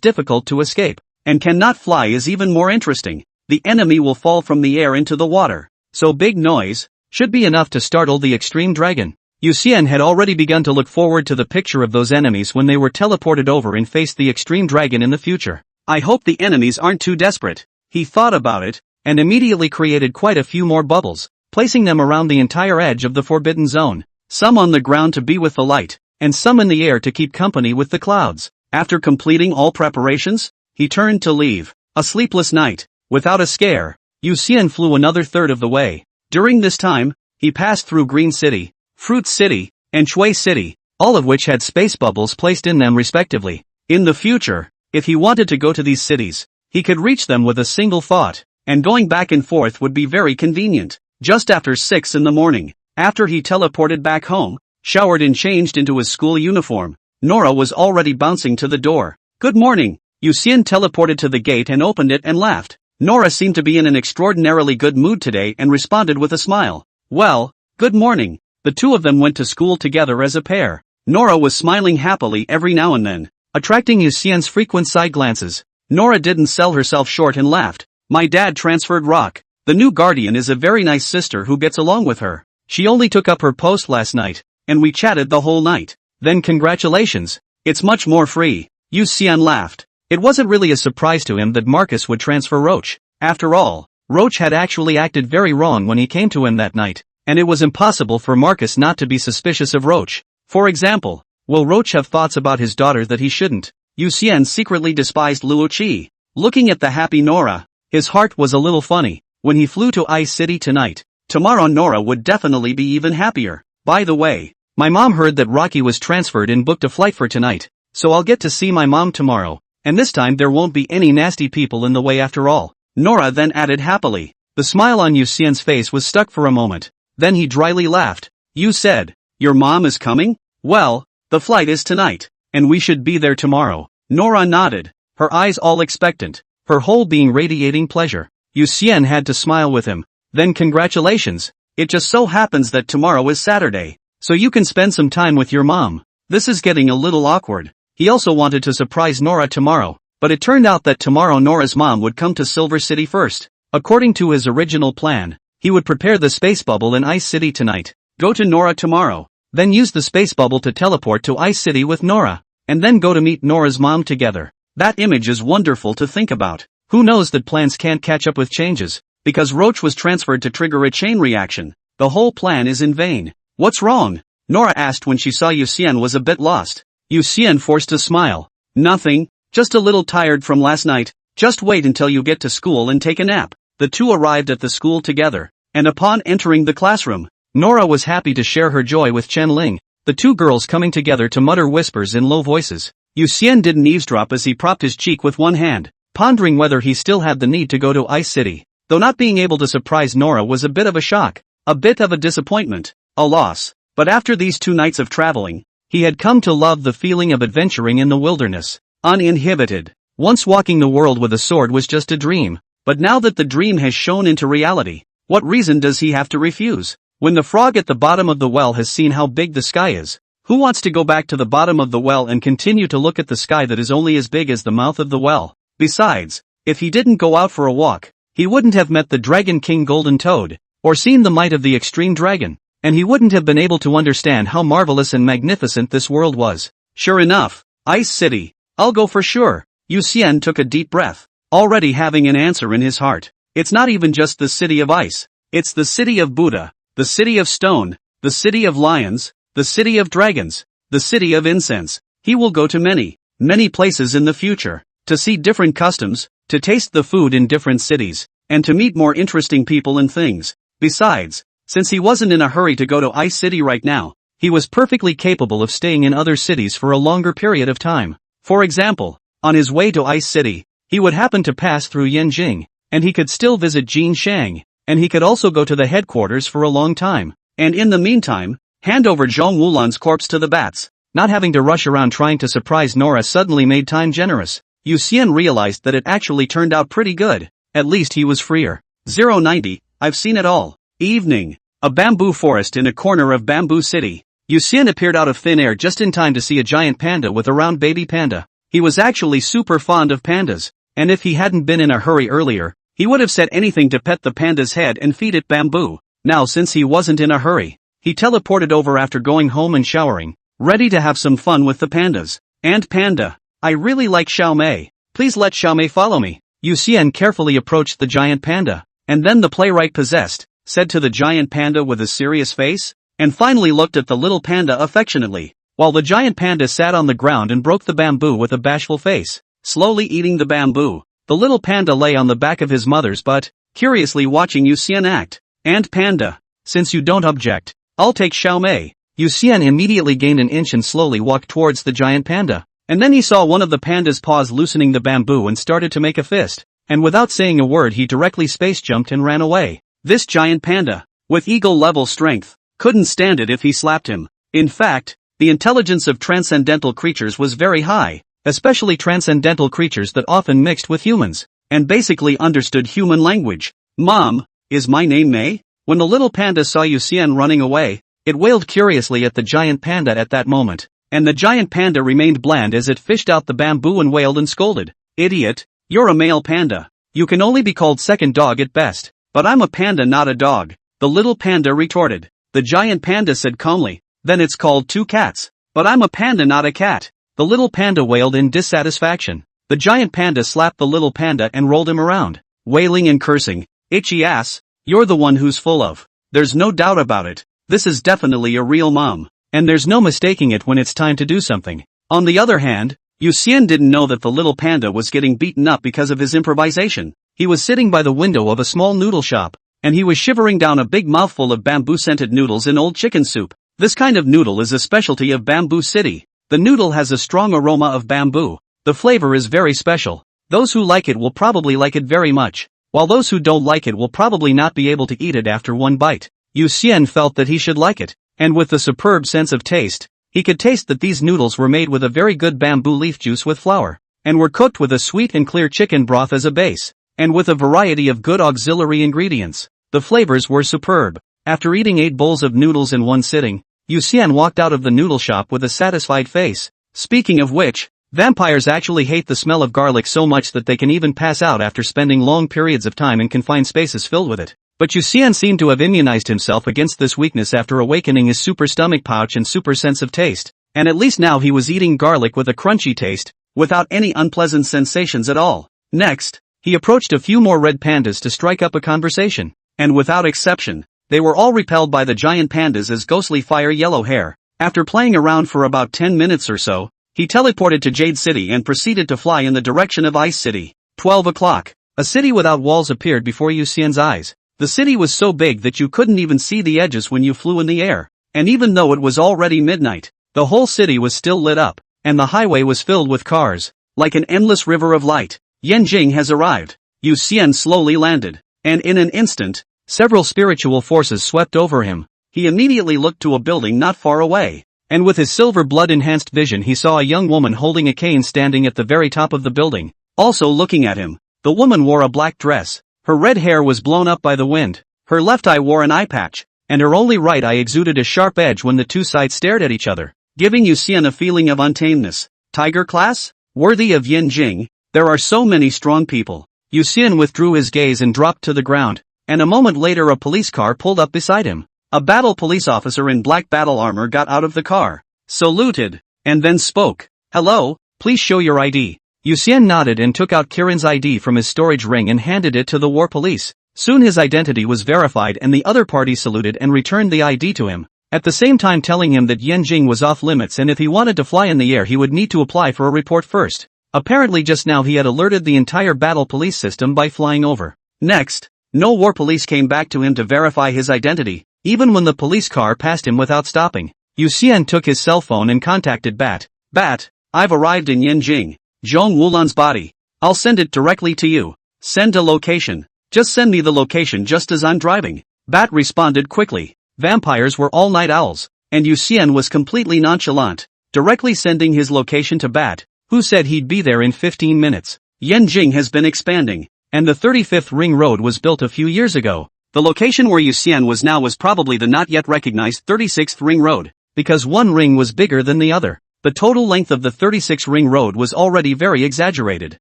difficult to escape, and cannot fly is even more interesting. The enemy will fall from the air into the water, so big noise should be enough to startle the extreme dragon. Yu Xian had already begun to look forward to the picture of those enemies when they were teleported over and faced the extreme dragon in the future. I hope the enemies aren't too desperate. He thought about it, and immediately created quite a few more bubbles, placing them around the entire edge of the forbidden zone, some on the ground to be with the light, and some in the air to keep company with the clouds. After completing all preparations, he turned to leave. A sleepless night, without a scare, Yu Xian flew another third of the way. During this time, he passed through Green City, Fruit City, and Shui City, all of which had space bubbles placed in them respectively. In the future, if he wanted to go to these cities, he could reach them with a single thought, and going back and forth would be very convenient. Just after 6 in the morning, after he teleported back home, showered and changed into his school uniform, Nora was already bouncing to the door. Good morning. Yu Xian teleported to the gate and opened it and laughed. Nora seemed to be in an extraordinarily good mood today and responded with a smile. Well, good morning. The two of them went to school together as a pair. Nora was smiling happily every now and then, attracting Yu Xian's frequent side glances. Nora didn't sell herself short and laughed. My dad transferred Rock. The new guardian is a very nice sister who gets along with her. She only took up her post last night, and we chatted the whole night. Then congratulations. It's much more free. Yu Xian laughed. It wasn't really a surprise to him that Marcus would transfer Roach. After all, Roach had actually acted very wrong when he came to him that night, and it was impossible for Marcus not to be suspicious of Roach. For example, will Roach have thoughts about his daughter that he shouldn't? Yu Xian secretly despised Luo Qi. Looking at the happy Nora, his heart was a little funny. When he flew to Ice City tonight, tomorrow Nora would definitely be even happier. By the way, my mom heard that Rocky was transferred and booked a flight for tonight, so I'll get to see my mom tomorrow, and this time there won't be any nasty people in the way after all. Nora then added happily. The smile on Yu Xian's face was stuck for a moment, then he dryly laughed. You said, your mom is coming? Well, the flight is tonight, and we should be there tomorrow. Nora nodded, her eyes all expectant, her whole being radiating pleasure. Yu Xian had to smile with him. Then congratulations. It just so happens that tomorrow is Saturday, so you can spend some time with your mom. This is getting a little awkward. He also wanted to surprise Nora tomorrow, but it turned out that tomorrow Nora's mom would come to Silver City first. According to his original plan, he would prepare the space bubble in Ice City tonight, go to Nora tomorrow, then use the space bubble to teleport to Ice City with Nora, and then go to meet Nora's mom together. That image is wonderful to think about. Who knows that plans can't catch up with changes? Because Roach was transferred to trigger a chain reaction, the whole plan is in vain. What's wrong? Nora asked when she saw Yu Xian was a bit lost. Yu Xian forced a smile. Nothing, just a little tired from last night. Just wait until you get to school and take a nap. The two arrived at the school together, and upon entering the classroom, Nora was happy to share her joy with Chen Ling, the two girls coming together to mutter whispers in low voices. Yu Xian didn't eavesdrop as he propped his cheek with one hand, pondering whether he still had the need to go to Ice City. Though not being able to surprise Nora was a bit of a shock, a bit of a disappointment, a loss. But after these 2 nights of traveling, he had come to love the feeling of adventuring in the wilderness, uninhibited. Once walking the world with a sword was just a dream, but now that the dream has shown into reality, what reason does he have to refuse? When the frog at the bottom of the well has seen how big the sky is, who wants to go back to the bottom of the well and continue to look at the sky that is only as big as the mouth of the well? Besides, if he didn't go out for a walk, he wouldn't have met the Dragon King Golden Toad, or seen the might of the extreme dragon, and he wouldn't have been able to understand how marvelous and magnificent this world was. Sure enough, Ice City, I'll go for sure. Yu Xian took a deep breath, already having an answer in his heart. It's not even just the city of ice, it's the city of Buddha, the city of stone, the city of lions, the city of dragons, the city of incense. He will go to many places in the future, to see different customs, to taste the food in different cities, and to meet more interesting people and things. Besides, since he wasn't in a hurry to go to Ice City right now, he was perfectly capable of staying in other cities for a longer period of time. For example, on his way to Ice City, he would happen to pass through Yanjing, and he could still visit Jin Shang, and he could also go to the headquarters for a long time, and in the meantime, hand over Zhong Wulan's corpse to the bats. Not having to rush around trying to surprise Nora suddenly made time generous. Yu Xian realized that it actually turned out pretty good. At least he was freer. 090, I've seen it all. Evening. A bamboo forest in a corner of Bamboo City. Yu Xian appeared out of thin air just in time to see a giant panda with a round baby panda. He was actually super fond of pandas, and if he hadn't been in a hurry earlier, he would have said anything to pet the panda's head and feed it bamboo. Now since he wasn't in a hurry, he teleported over after going home and showering, ready to have some fun with the pandas. And panda, I really like Xiaomei. Please let Xiaomei follow me. Yu Xian carefully approached the giant panda, and then the playwright possessed, said to the giant panda with a serious face, and finally looked at the little panda affectionately, while the giant panda sat on the ground and broke the bamboo with a bashful face, slowly eating the bamboo. The little panda lay on the back of his mother's butt, curiously watching Yu Xian act. And panda, since you don't object, I'll take Xiaomei. Yu Xian immediately gained an inch and slowly walked towards the giant panda, and then he saw one of the panda's paws loosening the bamboo and started to make a fist, and without saying a word he directly space jumped and ran away. This giant panda, with eagle-level strength, couldn't stand it if he slapped him. In fact, the intelligence of transcendental creatures was very high, especially transcendental creatures that often mixed with humans, and basically understood human language. Mom, is my name Mei? When the little panda saw Yu Xian running away, it wailed curiously at the giant panda at that moment, and the giant panda remained bland as it fished out the bamboo and wailed and scolded. Idiot, you're a male panda. You can only be called second dog at best. But I'm a panda, not a dog, the little panda retorted. The giant panda said calmly, then it's called two cats. But I'm a panda, not a cat. The little panda wailed in dissatisfaction. The giant panda slapped the little panda and rolled him around, wailing and cursing. Itchy ass, you're the one who's full of. There's no doubt about it. This is definitely a real mom. And there's no mistaking it when it's time to do something. On the other hand, Yu Xian didn't know that the little panda was getting beaten up because of his improvisation. He was sitting by the window of a small noodle shop, and he was shivering down a big mouthful of bamboo-scented noodles in old chicken soup. This kind of noodle is a specialty of Bamboo City. The noodle has a strong aroma of bamboo. The flavor is very special. Those who like it will probably like it very much, while those who don't like it will probably not be able to eat it after one bite. Yu Xian felt that he should like it, and with the superb sense of taste, he could taste that these noodles were made with a very good bamboo leaf juice with flour, and were cooked with a sweet and clear chicken broth as a base, and with a variety of good auxiliary ingredients. The flavors were superb. After eating 8 bowls of noodles in one sitting, Yu Xian walked out of the noodle shop with a satisfied face. Speaking of which, vampires actually hate the smell of garlic so much that they can even pass out after spending long periods of time in confined spaces filled with it. But Yu Xian seemed to have immunized himself against this weakness after awakening his super stomach pouch and super sense of taste, and at least now he was eating garlic with a crunchy taste, without any unpleasant sensations at all. Next, he approached a few more red pandas to strike up a conversation, and without exception, they were all repelled by the giant pandas' as ghostly fire yellow hair. After playing around for about 10 minutes or so, he teleported to Jade City and proceeded to fly in the direction of Ice City. 12 o'clock. A city without walls appeared before Yu Xian's eyes. The city was so big that you couldn't even see the edges when you flew in the air, and even though it was already midnight, the whole city was still lit up, and the highway was filled with cars, like an endless river of light. Yanjing has arrived. Yu Xian slowly landed, and in an instant, several spiritual forces swept over him. He immediately looked to a building not far away, and with his silver blood-enhanced vision he saw a young woman holding a cane standing at the very top of the building, also looking at him. The woman wore a black dress. Her red hair was blown up by the wind, her left eye wore an eye patch, and her only right eye exuded a sharp edge when the two sides stared at each other, giving Yu Xian a feeling of untameness. Tiger class? Worthy of Yanjing, there are so many strong people. Yu Xian withdrew his gaze and dropped to the ground, and a moment later a police car pulled up beside him. A battle police officer in black battle armor got out of the car, saluted, and then spoke. Hello, please show your ID. Yu Xian nodded and took out Kirin's ID from his storage ring and handed it to the war police. Soon his identity was verified and the other party saluted and returned the ID to him. at the same time telling him that Yanjing was off limits and if he wanted to fly in the air he would need to apply for a report first. Apparently just now he had alerted the entire battle police system by flying over. Next, no war police came back to him to verify his identity, even when the police car passed him without stopping. Yu Xian took his cell phone and contacted Bat. Bat, I've arrived in Yanjing. Zhong Wulan's body. I'll send it directly to you. Send a location. Just send me the location just as I'm driving. Bat responded quickly. Vampires were all night owls, and Yu Xian was completely nonchalant, directly sending his location to Bat, who said he'd be there in 15 minutes. Yanjing has been expanding, and the 35th Ring Road was built a few years ago. The location where Yu Xian was now was probably the not yet recognized 36th Ring Road, because one ring was bigger than the other. The total length of the 36th Ring Road was already very exaggerated,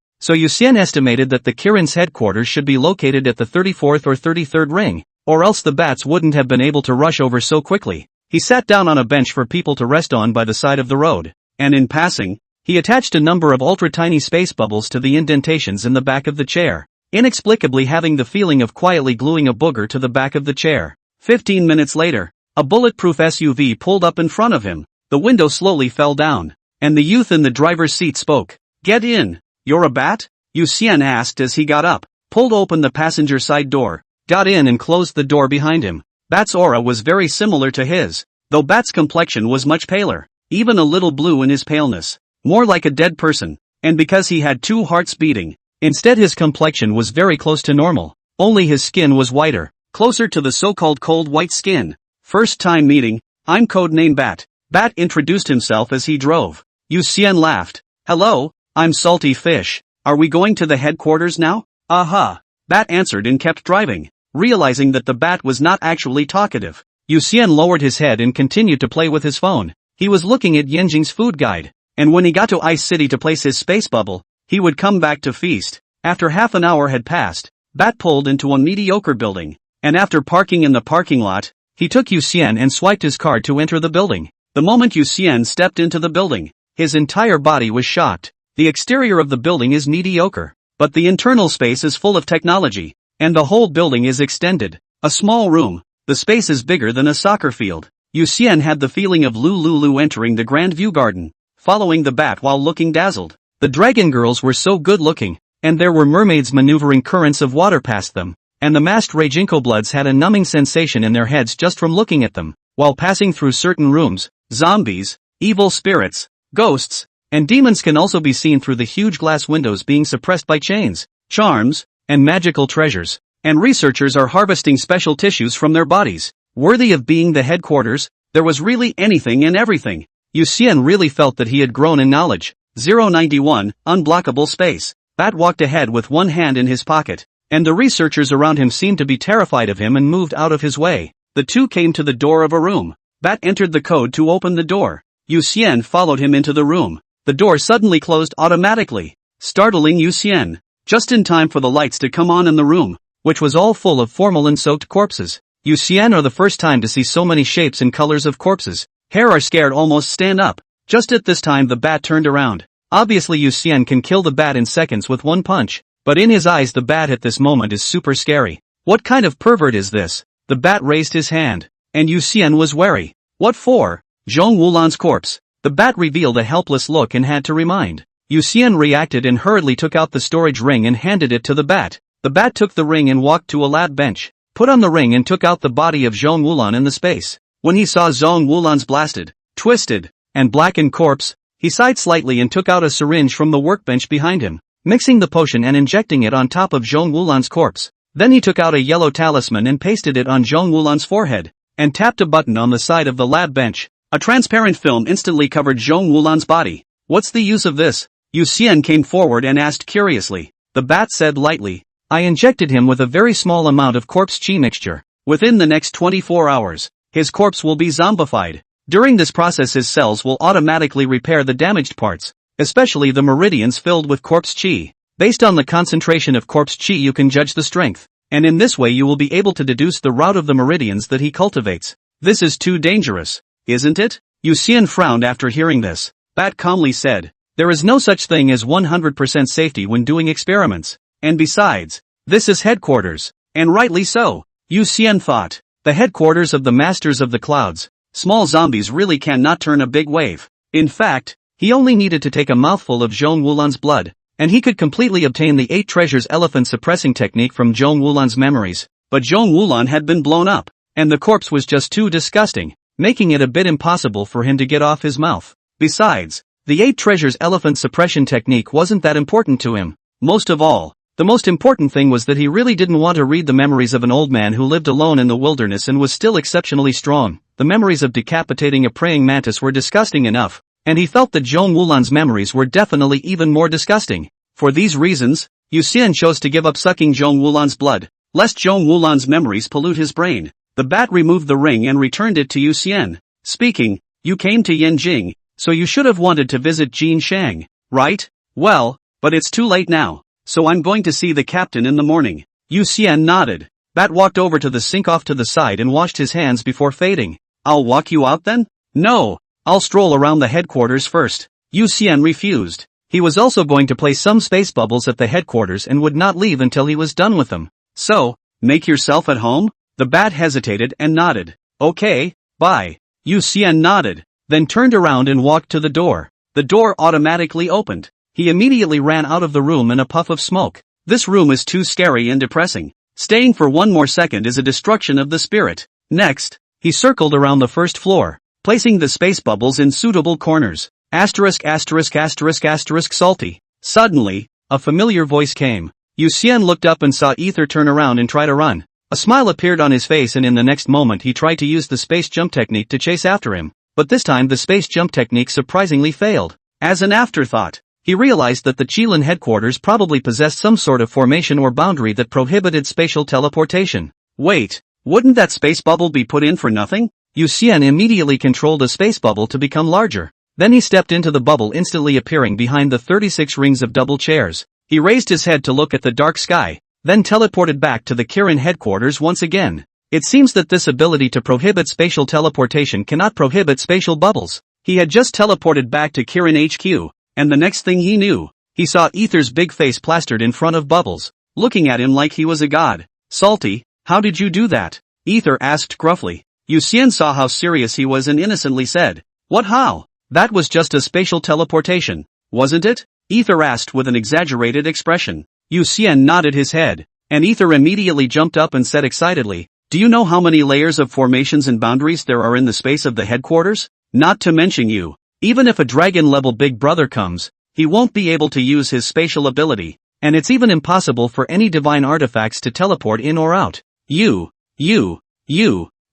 so Yu Xian estimated that the Kirin's headquarters should be located at the 34th or 33rd ring, or else the bats wouldn't have been able to rush over so quickly. He sat down on a bench for people to rest on by the side of the road, and in passing, he attached a number of ultra-tiny space bubbles to the indentations in the back of the chair, inexplicably having the feeling of quietly gluing a booger to the back of the chair. 15 minutes later, a bulletproof SUV pulled up in front of him. The window slowly fell down, and the youth in the driver's seat spoke. Get in. You're a bat? Yu Xian asked as he got up, pulled open the passenger side door, got in and closed the door behind him. Bat's aura was very similar to his, though Bat's complexion was much paler, even a little blue in his paleness, more like a dead person, and because he had two hearts beating, instead his complexion was very close to normal, only his skin was whiter, closer to the so-called cold white skin. First time meeting, I'm codename Bat. Bat introduced himself as he drove. Yu Xian laughed. Hello, I'm Salty Fish. Are we going to the headquarters now? Aha. Bat answered and kept driving, realizing that the bat was not actually talkative. Yu Xian lowered his head and continued to play with his phone. He was looking at Yanjing's food guide, and when he got to Ice City to place his space bubble, he would come back to feast. After half an hour had passed, Bat pulled into a mediocre building, and after parking in the parking lot, he took Yu Xian and swiped his card to enter the building. The moment Yu Xian stepped into the building, his entire body was shocked. The exterior of the building is mediocre, but the internal space is full of technology, and the whole building is extended. A small room, the space is bigger than a soccer field. Yu Xian had the feeling of Lulu entering the Grand View Garden, following the bat while looking dazzled. The dragon girls were so good looking, and there were mermaids maneuvering currents of water past them, and the masked Reijinko bloods had a numbing sensation in their heads just from looking at them. While passing through certain rooms, zombies, evil spirits, ghosts, and demons can also be seen through the huge glass windows being suppressed by chains, charms, and magical treasures, and researchers are harvesting special tissues from their bodies. Worthy of being the headquarters, there was really anything and everything. Yu Xian really felt that he had grown in knowledge. 091, unblockable space. Bat walked ahead with one hand in his pocket, and the researchers around him seemed to be terrified of him and moved out of his way. The two came to the door of a room. Bat entered the code to open the door. Yu Xian followed him into the room. The door suddenly closed automatically, startling Yu Xian, just in time for the lights to come on in the room, which was all full of formalin-soaked corpses. Yu Xian are the first time to see so many shapes and colors of corpses. Hair are scared almost stand up. Just at this time the bat turned around. Obviously Yu Xian can kill the bat in seconds with one punch, but in his eyes the bat at this moment is super scary. What kind of pervert is this? The bat raised his hand, and Yu Xian was wary. What for? Zhong Wulan's corpse. The bat revealed a helpless look and had to remind. Yu Xian reacted and hurriedly took out the storage ring and handed it to the bat. The bat took the ring and walked to a lab bench, put on the ring and took out the body of Zhong Wulan in the space. When he saw Zhong Wulan's blasted, twisted, and blackened corpse, he sighed slightly and took out a syringe from the workbench behind him, mixing the potion and injecting it on top of Zhong Wulan's corpse. Then he took out a yellow talisman and pasted it on Zhong Wulan's forehead, and tapped a button on the side of the lab bench. A transparent film instantly covered Zhong Wulan's body. What's the use of this? Yu Xian came forward and asked curiously. The bat said lightly, I injected him with a very small amount of corpse chi mixture. Within the next 24 hours, his corpse will be zombified. During this process his cells will automatically repair the damaged parts, especially the meridians filled with corpse chi. Based on the concentration of corpse chi you can judge the strength, and in this way you will be able to deduce the route of the meridians that he cultivates. This is too dangerous, isn't it? Yu Xian frowned after hearing this. Bat calmly said, there is no such thing as 100% safety when doing experiments, and besides, this is headquarters, and rightly so. Yu Xian thought, the headquarters of the Masters of the Clouds, small zombies really cannot turn a big wave. In fact, he only needed to take a mouthful of Zhong Wulan's blood, and he could completely obtain the 8 treasures elephant suppressing technique from Zhong Wulan's memories. But Zhong Wulan had been blown up, and the corpse was just too disgusting, making it a bit impossible for him to get off his mouth. Besides, the 8 treasures elephant suppression technique wasn't that important to him. Most of all, the most important thing was that he really didn't want to read the memories of an old man who lived alone in the wilderness and was still exceptionally strong. The memories of decapitating a praying mantis were disgusting enough, and he felt that Zhong Wulan's memories were definitely even more disgusting. For these reasons, Yu Xian chose to give up sucking Zhong Wulan's blood, lest Zhong Wulan's memories pollute his brain. The bat removed the ring and returned it to Yu Xian, speaking, "You came to Yanjing, so you should have wanted to visit Jin Shang, right? Well, but it's too late now, so I'm going to see the captain in the morning." Yu Xian nodded. Bat walked over to the sink off to the side and washed his hands before fading. "I'll walk you out then?" "No, I'll stroll around the headquarters first." Yu Xian refused. He was also going to place some space bubbles at the headquarters and would not leave until he was done with them. "So, make yourself at home?" The bat hesitated and nodded. "Okay, bye." Yu Xian nodded, then turned around and walked to the door. The door automatically opened. He immediately ran out of the room in a puff of smoke. This room is too scary and depressing. Staying for one more second is a destruction of the spirit. Next, he circled around the first floor, placing the space bubbles in suitable corners. Salty. Suddenly, a familiar voice came. Yu Xian looked up and saw Ether turn around and try to run. A smile appeared on his face and in the next moment he tried to use the space jump technique to chase after him. But this time the space jump technique surprisingly failed. As an afterthought, he realized that the Qilin headquarters probably possessed some sort of formation or boundary that prohibited spatial teleportation. Wait, wouldn't that space bubble be put in for nothing? Yu Xian immediately controlled a space bubble to become larger. Then he stepped into the bubble, instantly appearing behind the 36 rings of double chairs. He raised his head to look at the dark sky, then teleported back to the Kirin headquarters once again. It seems that this ability to prohibit spatial teleportation cannot prohibit spatial bubbles. He had just teleported back to Kirin HQ, and the next thing he knew, he saw Ether's big face plastered in front of Bubbles, looking at him like he was a god. "Salty, how did you do that?" Ether asked gruffly. Yu Xian saw how serious he was and innocently said, "What, how? That was just a spatial teleportation, wasn't it?" Ether asked with an exaggerated expression. Yu Xian nodded his head, and Ether immediately jumped up and said excitedly, "Do you know how many layers of formations and boundaries there are in the space of the headquarters? Not to mention you. Even if a dragon-level Big Brother comes, he won't be able to use his spatial ability, and it's even impossible for any divine artifacts to teleport in or out. You,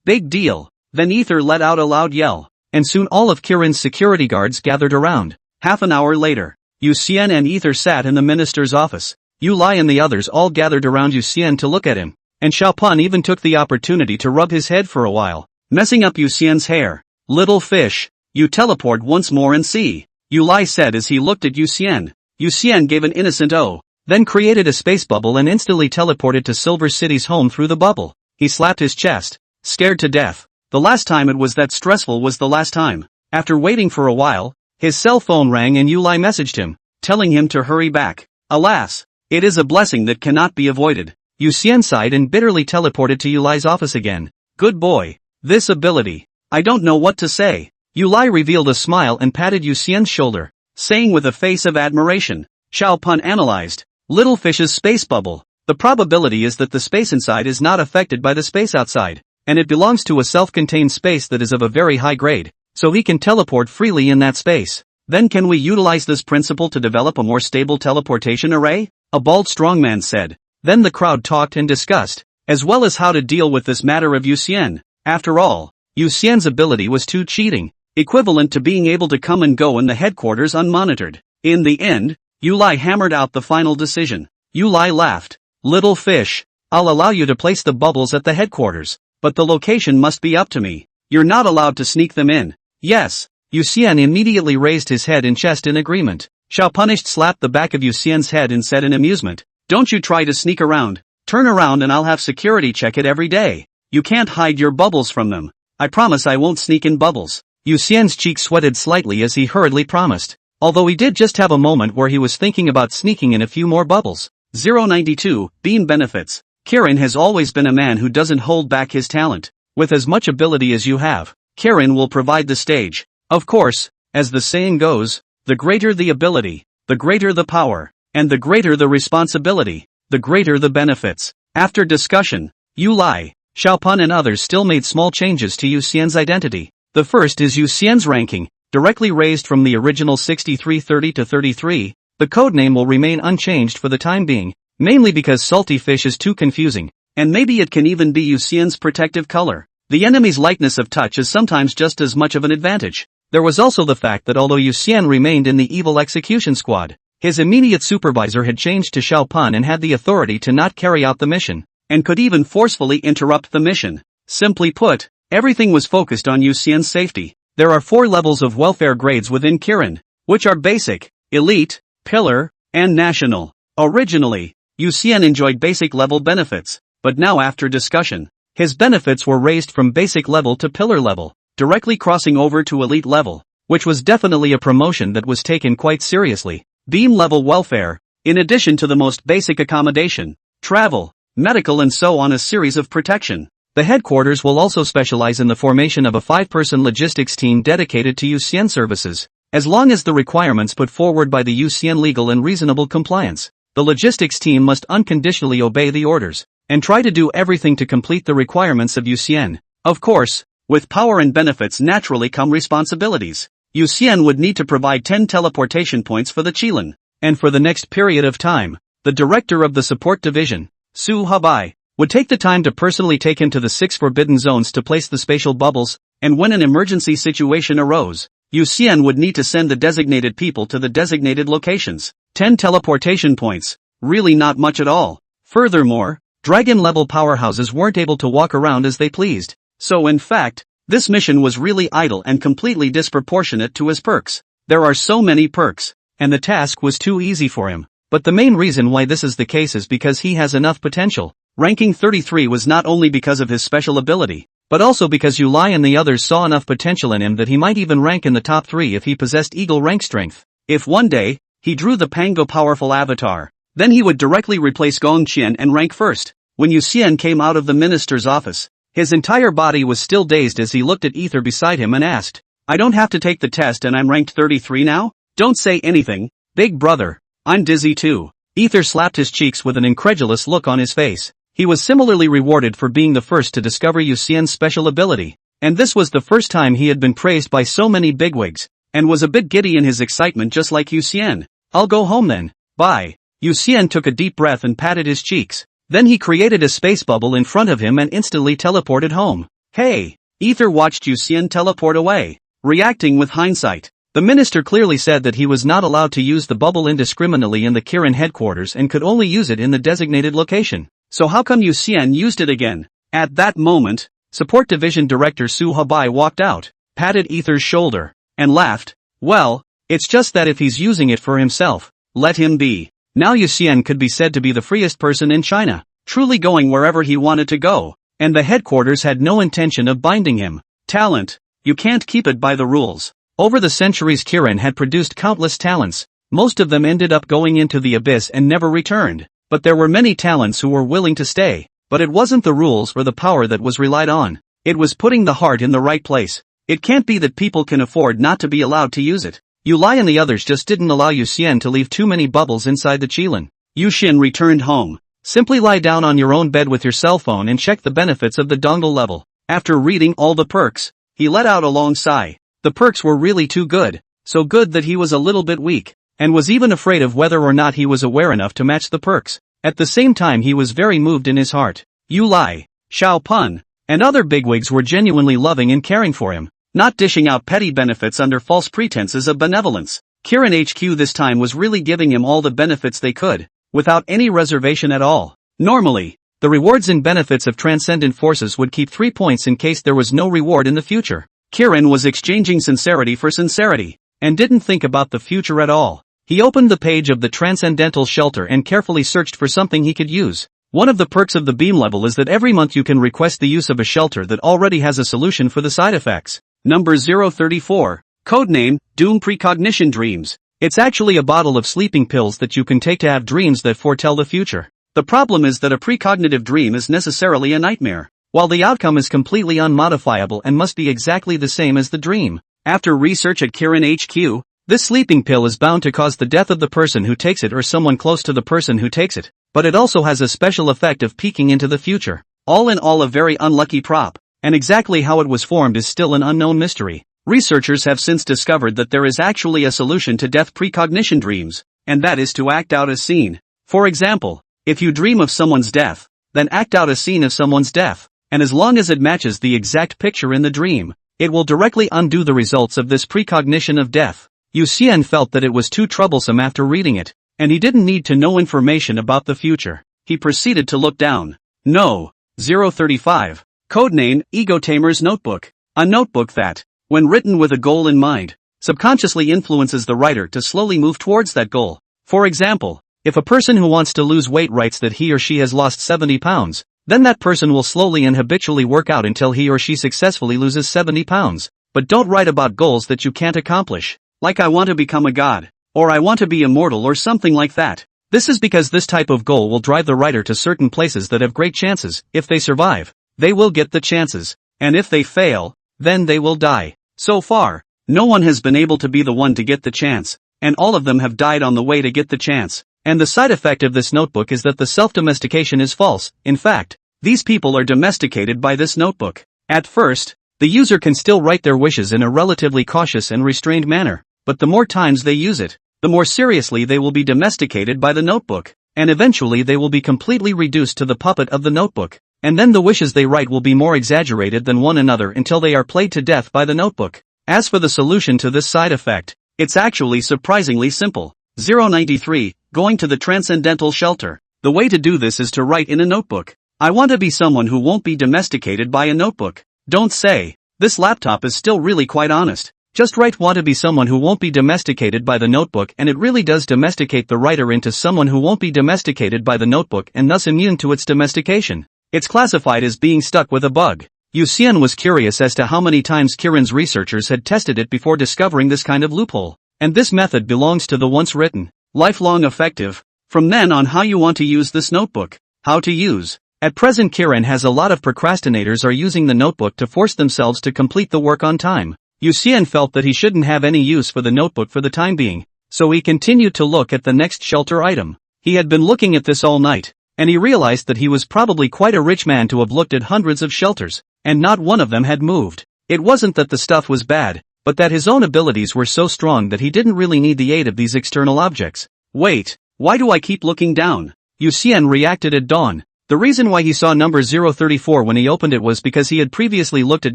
big deal." Then Ether let out a loud yell, and soon all of Kirin's security guards gathered around. Half an hour later, Yu Xian and Ether sat in the minister's office. Yu Lai and the others all gathered around Yu Xian to look at him, and Xiaopan even took the opportunity to rub his head for a while, messing up Yu Xian's hair. "Little fish, you teleport once more and see," Yu Lai said as he looked at Yu Xian. Yu Xian gave an innocent "oh," then created a space bubble and instantly teleported to Silver City's home through the bubble. He slapped his chest, scared to death. The last time it was that stressful was the last time. After waiting for a while, his cell phone rang and Yu Lai messaged him, telling him to hurry back. Alas, it is a blessing that cannot be avoided. Yu Xian sighed and bitterly teleported to Yu Lai's office again. "Good boy. This ability. I don't know what to say." Yu Lai revealed a smile and patted Yu Xian's shoulder, saying with a face of admiration. Xiaopan analyzed. Little fish's space bubble. The probability is that the space inside is not affected by the space outside, and it belongs to a self-contained space that is of a very high grade, so he can teleport freely in that space. Then can we utilize this principle to develop a more stable teleportation array? A bald strongman said. Then the crowd talked and discussed, as well as how to deal with this matter of Yu Xian. After all, Yu Xian's ability was too cheating, equivalent to being able to come and go in the headquarters unmonitored. In the end, Yu Lai hammered out the final decision. Yu Lai laughed. "Little fish, I'll allow you to place the bubbles at the headquarters, but the location must be up to me. You're not allowed to sneak them in." "Yes." Yu Xian immediately raised his head and chest in agreement. Xiao Punished slapped the back of Yu Xian's head and said in amusement, "Don't you try to sneak around. Turn around and I'll have security check it every day. You can't hide your bubbles from them. I promise I won't sneak in bubbles." Yu Xian's cheeks sweated slightly as he hurriedly promised, although he did just have a moment where he was thinking about sneaking in a few more bubbles. 092, Bean Benefits. Kirin has always been a man who doesn't hold back his talent. With as much ability as you have, Kirin will provide the stage. Of course, as the saying goes, the greater the ability, the greater the power, and the greater the responsibility, the greater the benefits. After discussion, Yu Lai, Xiaopun and others still made small changes to Yu Xian's identity. The first is Yu Xian's ranking, directly raised from the original 6330 to 33. The codename will remain unchanged for the time being, mainly because salty fish is too confusing, and maybe it can even be Yu Xian's protective color. The enemy's lightness of touch is sometimes just as much of an advantage. There was also the fact that although Yu Xian remained in the evil execution squad, his immediate supervisor had changed to Xiaopun and had the authority to not carry out the mission, and could even forcefully interrupt the mission. Simply put, everything was focused on Yu Xian's safety. There are 4 levels of welfare grades within Kirin, which are basic, elite, pillar, and national. Originally, Yu Xian enjoyed basic level benefits, but now after discussion, his benefits were raised from basic level to pillar level, directly crossing over to elite level, which was definitely a promotion that was taken quite seriously. Beam level welfare, in addition to the most basic accommodation, travel, medical and so on, a series of protection. The headquarters will also specialize in the formation of a 5-person logistics team dedicated to Yu Xian services, as long as the requirements put forward by the Yu Xian legal and reasonable compliance. The logistics team must unconditionally obey the orders, and try to do everything to complete the requirements of Yu Xian. Of course, with power and benefits naturally come responsibilities. Yu Xian would need to provide 10 teleportation points for the Qilin, and for the next period of time, the director of the support division, Su Habai, would take the time to personally take him to the 6 forbidden zones to place the spatial bubbles, and when an emergency situation arose, Yu Xian would need to send the designated people to the designated locations. 10 teleportation points, really not much at all. Furthermore, dragon-level powerhouses weren't able to walk around as they pleased, so in fact, this mission was really idle and completely disproportionate to his perks. There are so many perks, and the task was too easy for him. But the main reason why this is the case is because he has enough potential. Ranking 33 was not only because of his special ability, but also because Yu Lai and the others saw enough potential in him that he might even rank in the top 3 if he possessed eagle rank strength. If one day, he drew the Pango powerful avatar, then he would directly replace Gong Qian and rank first. When Yu Xian came out of the minister's office, his entire body was still dazed as he looked at Ether beside him and asked, "I don't have to take the test and I'm ranked 33 now? Don't say anything, big brother. I'm dizzy too." Ether slapped his cheeks with an incredulous look on his face. He was similarly rewarded for being the first to discover Yu Xian's special ability, and this was the first time he had been praised by so many bigwigs, and was a bit giddy in his excitement just like Yu Xian. "I'll go home then, bye." Yu Xian took a deep breath and patted his cheeks. Then he created a space bubble in front of him and instantly teleported home. "Hey!" Ether watched Yu Xian teleport away, reacting with hindsight. The minister clearly said that he was not allowed to use the bubble indiscriminately in the Kirin headquarters and could only use it in the designated location. So how come Yu Xian used it again? At that moment, Support Division Director Su Habai walked out, patted Ether's shoulder, and laughed. "Well, it's just that if he's using it for himself, let him be." Now Yu Xian could be said to be the freest person in China, truly going wherever he wanted to go, and the headquarters had no intention of binding him. Talent, you can't keep it by the rules. Over the centuries Kirin had produced countless talents, most of them ended up going into the abyss and never returned, but there were many talents who were willing to stay, but it wasn't the rules or the power that was relied on, it was putting the heart in the right place. It can't be that people can afford not to be allowed to use it. Yu Lai and the others just didn't allow Yu Xian to leave too many bubbles inside the Qilin. Yu Xin returned home. Simply lie down on your own bed with your cell phone and check the benefits of the dongle level. After reading all the perks, he let out a long sigh. The perks were really too good, so good that he was a little bit weak, and was even afraid of whether or not he was aware enough to match the perks. At the same time he was very moved in his heart. Yu Lai, Xiaopun, and other bigwigs were genuinely loving and caring for him, not dishing out petty benefits under false pretenses of benevolence. Kirin HQ this time was really giving him all the benefits they could, without any reservation at all. Normally, the rewards and benefits of transcendent forces would keep 3 points in case there was no reward in the future. Kirin was exchanging sincerity for sincerity, and didn't think about the future at all. He opened the page of the Transcendental Shelter and carefully searched for something he could use. One of the perks of the beam level is that every month you can request the use of a shelter that already has a solution for the side effects. Number 034, codename, Doom Precognition Dreams. It's actually a bottle of sleeping pills that you can take to have dreams that foretell the future. The problem is that a precognitive dream is necessarily a nightmare. while the outcome is completely unmodifiable and must be exactly the same as the dream. After research at Kirin HQ, this sleeping pill is bound to cause the death of the person who takes it or someone close to the person who takes it, but it also has a special effect of peeking into the future. All in all, a very unlucky prop, and exactly how it was formed is still an unknown mystery. Researchers have since discovered that there is actually a solution to death precognition dreams, and that is to act out a scene. For example, if you dream of someone's death, then act out a scene of someone's death, and as long as it matches the exact picture in the dream, it will directly undo the results of this precognition of death. Yu Xian felt that it was too troublesome after reading it, and he didn't need to know information about the future. He proceeded to look down. No. 035. Codename, Ego Tamer's Notebook. A notebook that, when written with a goal in mind, subconsciously influences the writer to slowly move towards that goal. For example, if a person who wants to lose weight writes that he or she has lost 70 pounds, then that person will slowly and habitually work out until he or she successfully loses 70 pounds. But don't write about goals that you can't accomplish. Like I want to become a god, or I want to be immortal or something like that. This is because this type of goal will drive the writer to certain places that have great chances. If they survive, they will get the chances, and if they fail, then they will die. So far, no one has been able to be the one to get the chance, and all of them have died on the way to get the chance. And the side effect of this notebook is that the self-domestication is false. In fact, these people are domesticated by this notebook. At first, the user can still write their wishes in a relatively cautious and restrained manner. But the more times they use it, the more seriously they will be domesticated by the notebook, and eventually they will be completely reduced to the puppet of the notebook, and then the wishes they write will be more exaggerated than one another until they are played to death by the notebook. As for the solution to this side effect, it's actually surprisingly simple. 093. Going to the transcendental shelter. The way to do this is to write in a notebook. I want to be someone who won't be domesticated by a notebook. Don't say, this laptop is still really quite honest. Just write want to be someone who won't be domesticated by the notebook, and it really does domesticate the writer into someone who won't be domesticated by the notebook and thus immune to its domestication. It's classified as being stuck with a bug. Yu Xian was curious as to how many times Kirin's researchers had tested it before discovering this kind of loophole. And this method belongs to the once written, lifelong effective. From then on, how you want to use this notebook. How to use. At present, Kirin has a lot of procrastinators are using the notebook to force themselves to complete the work on time. Yu Xian felt that he shouldn't have any use for the notebook for the time being, so he continued to look at the next shelter item. He had been looking at this all night, and he realized that he was probably quite a rich man to have looked at hundreds of shelters, and not one of them had moved. It wasn't that the stuff was bad, but that his own abilities were so strong that he didn't really need the aid of these external objects. Wait, why do I keep looking down? Yu Xian reacted at dawn. The reason why he saw number 034 when he opened it was because he had previously looked at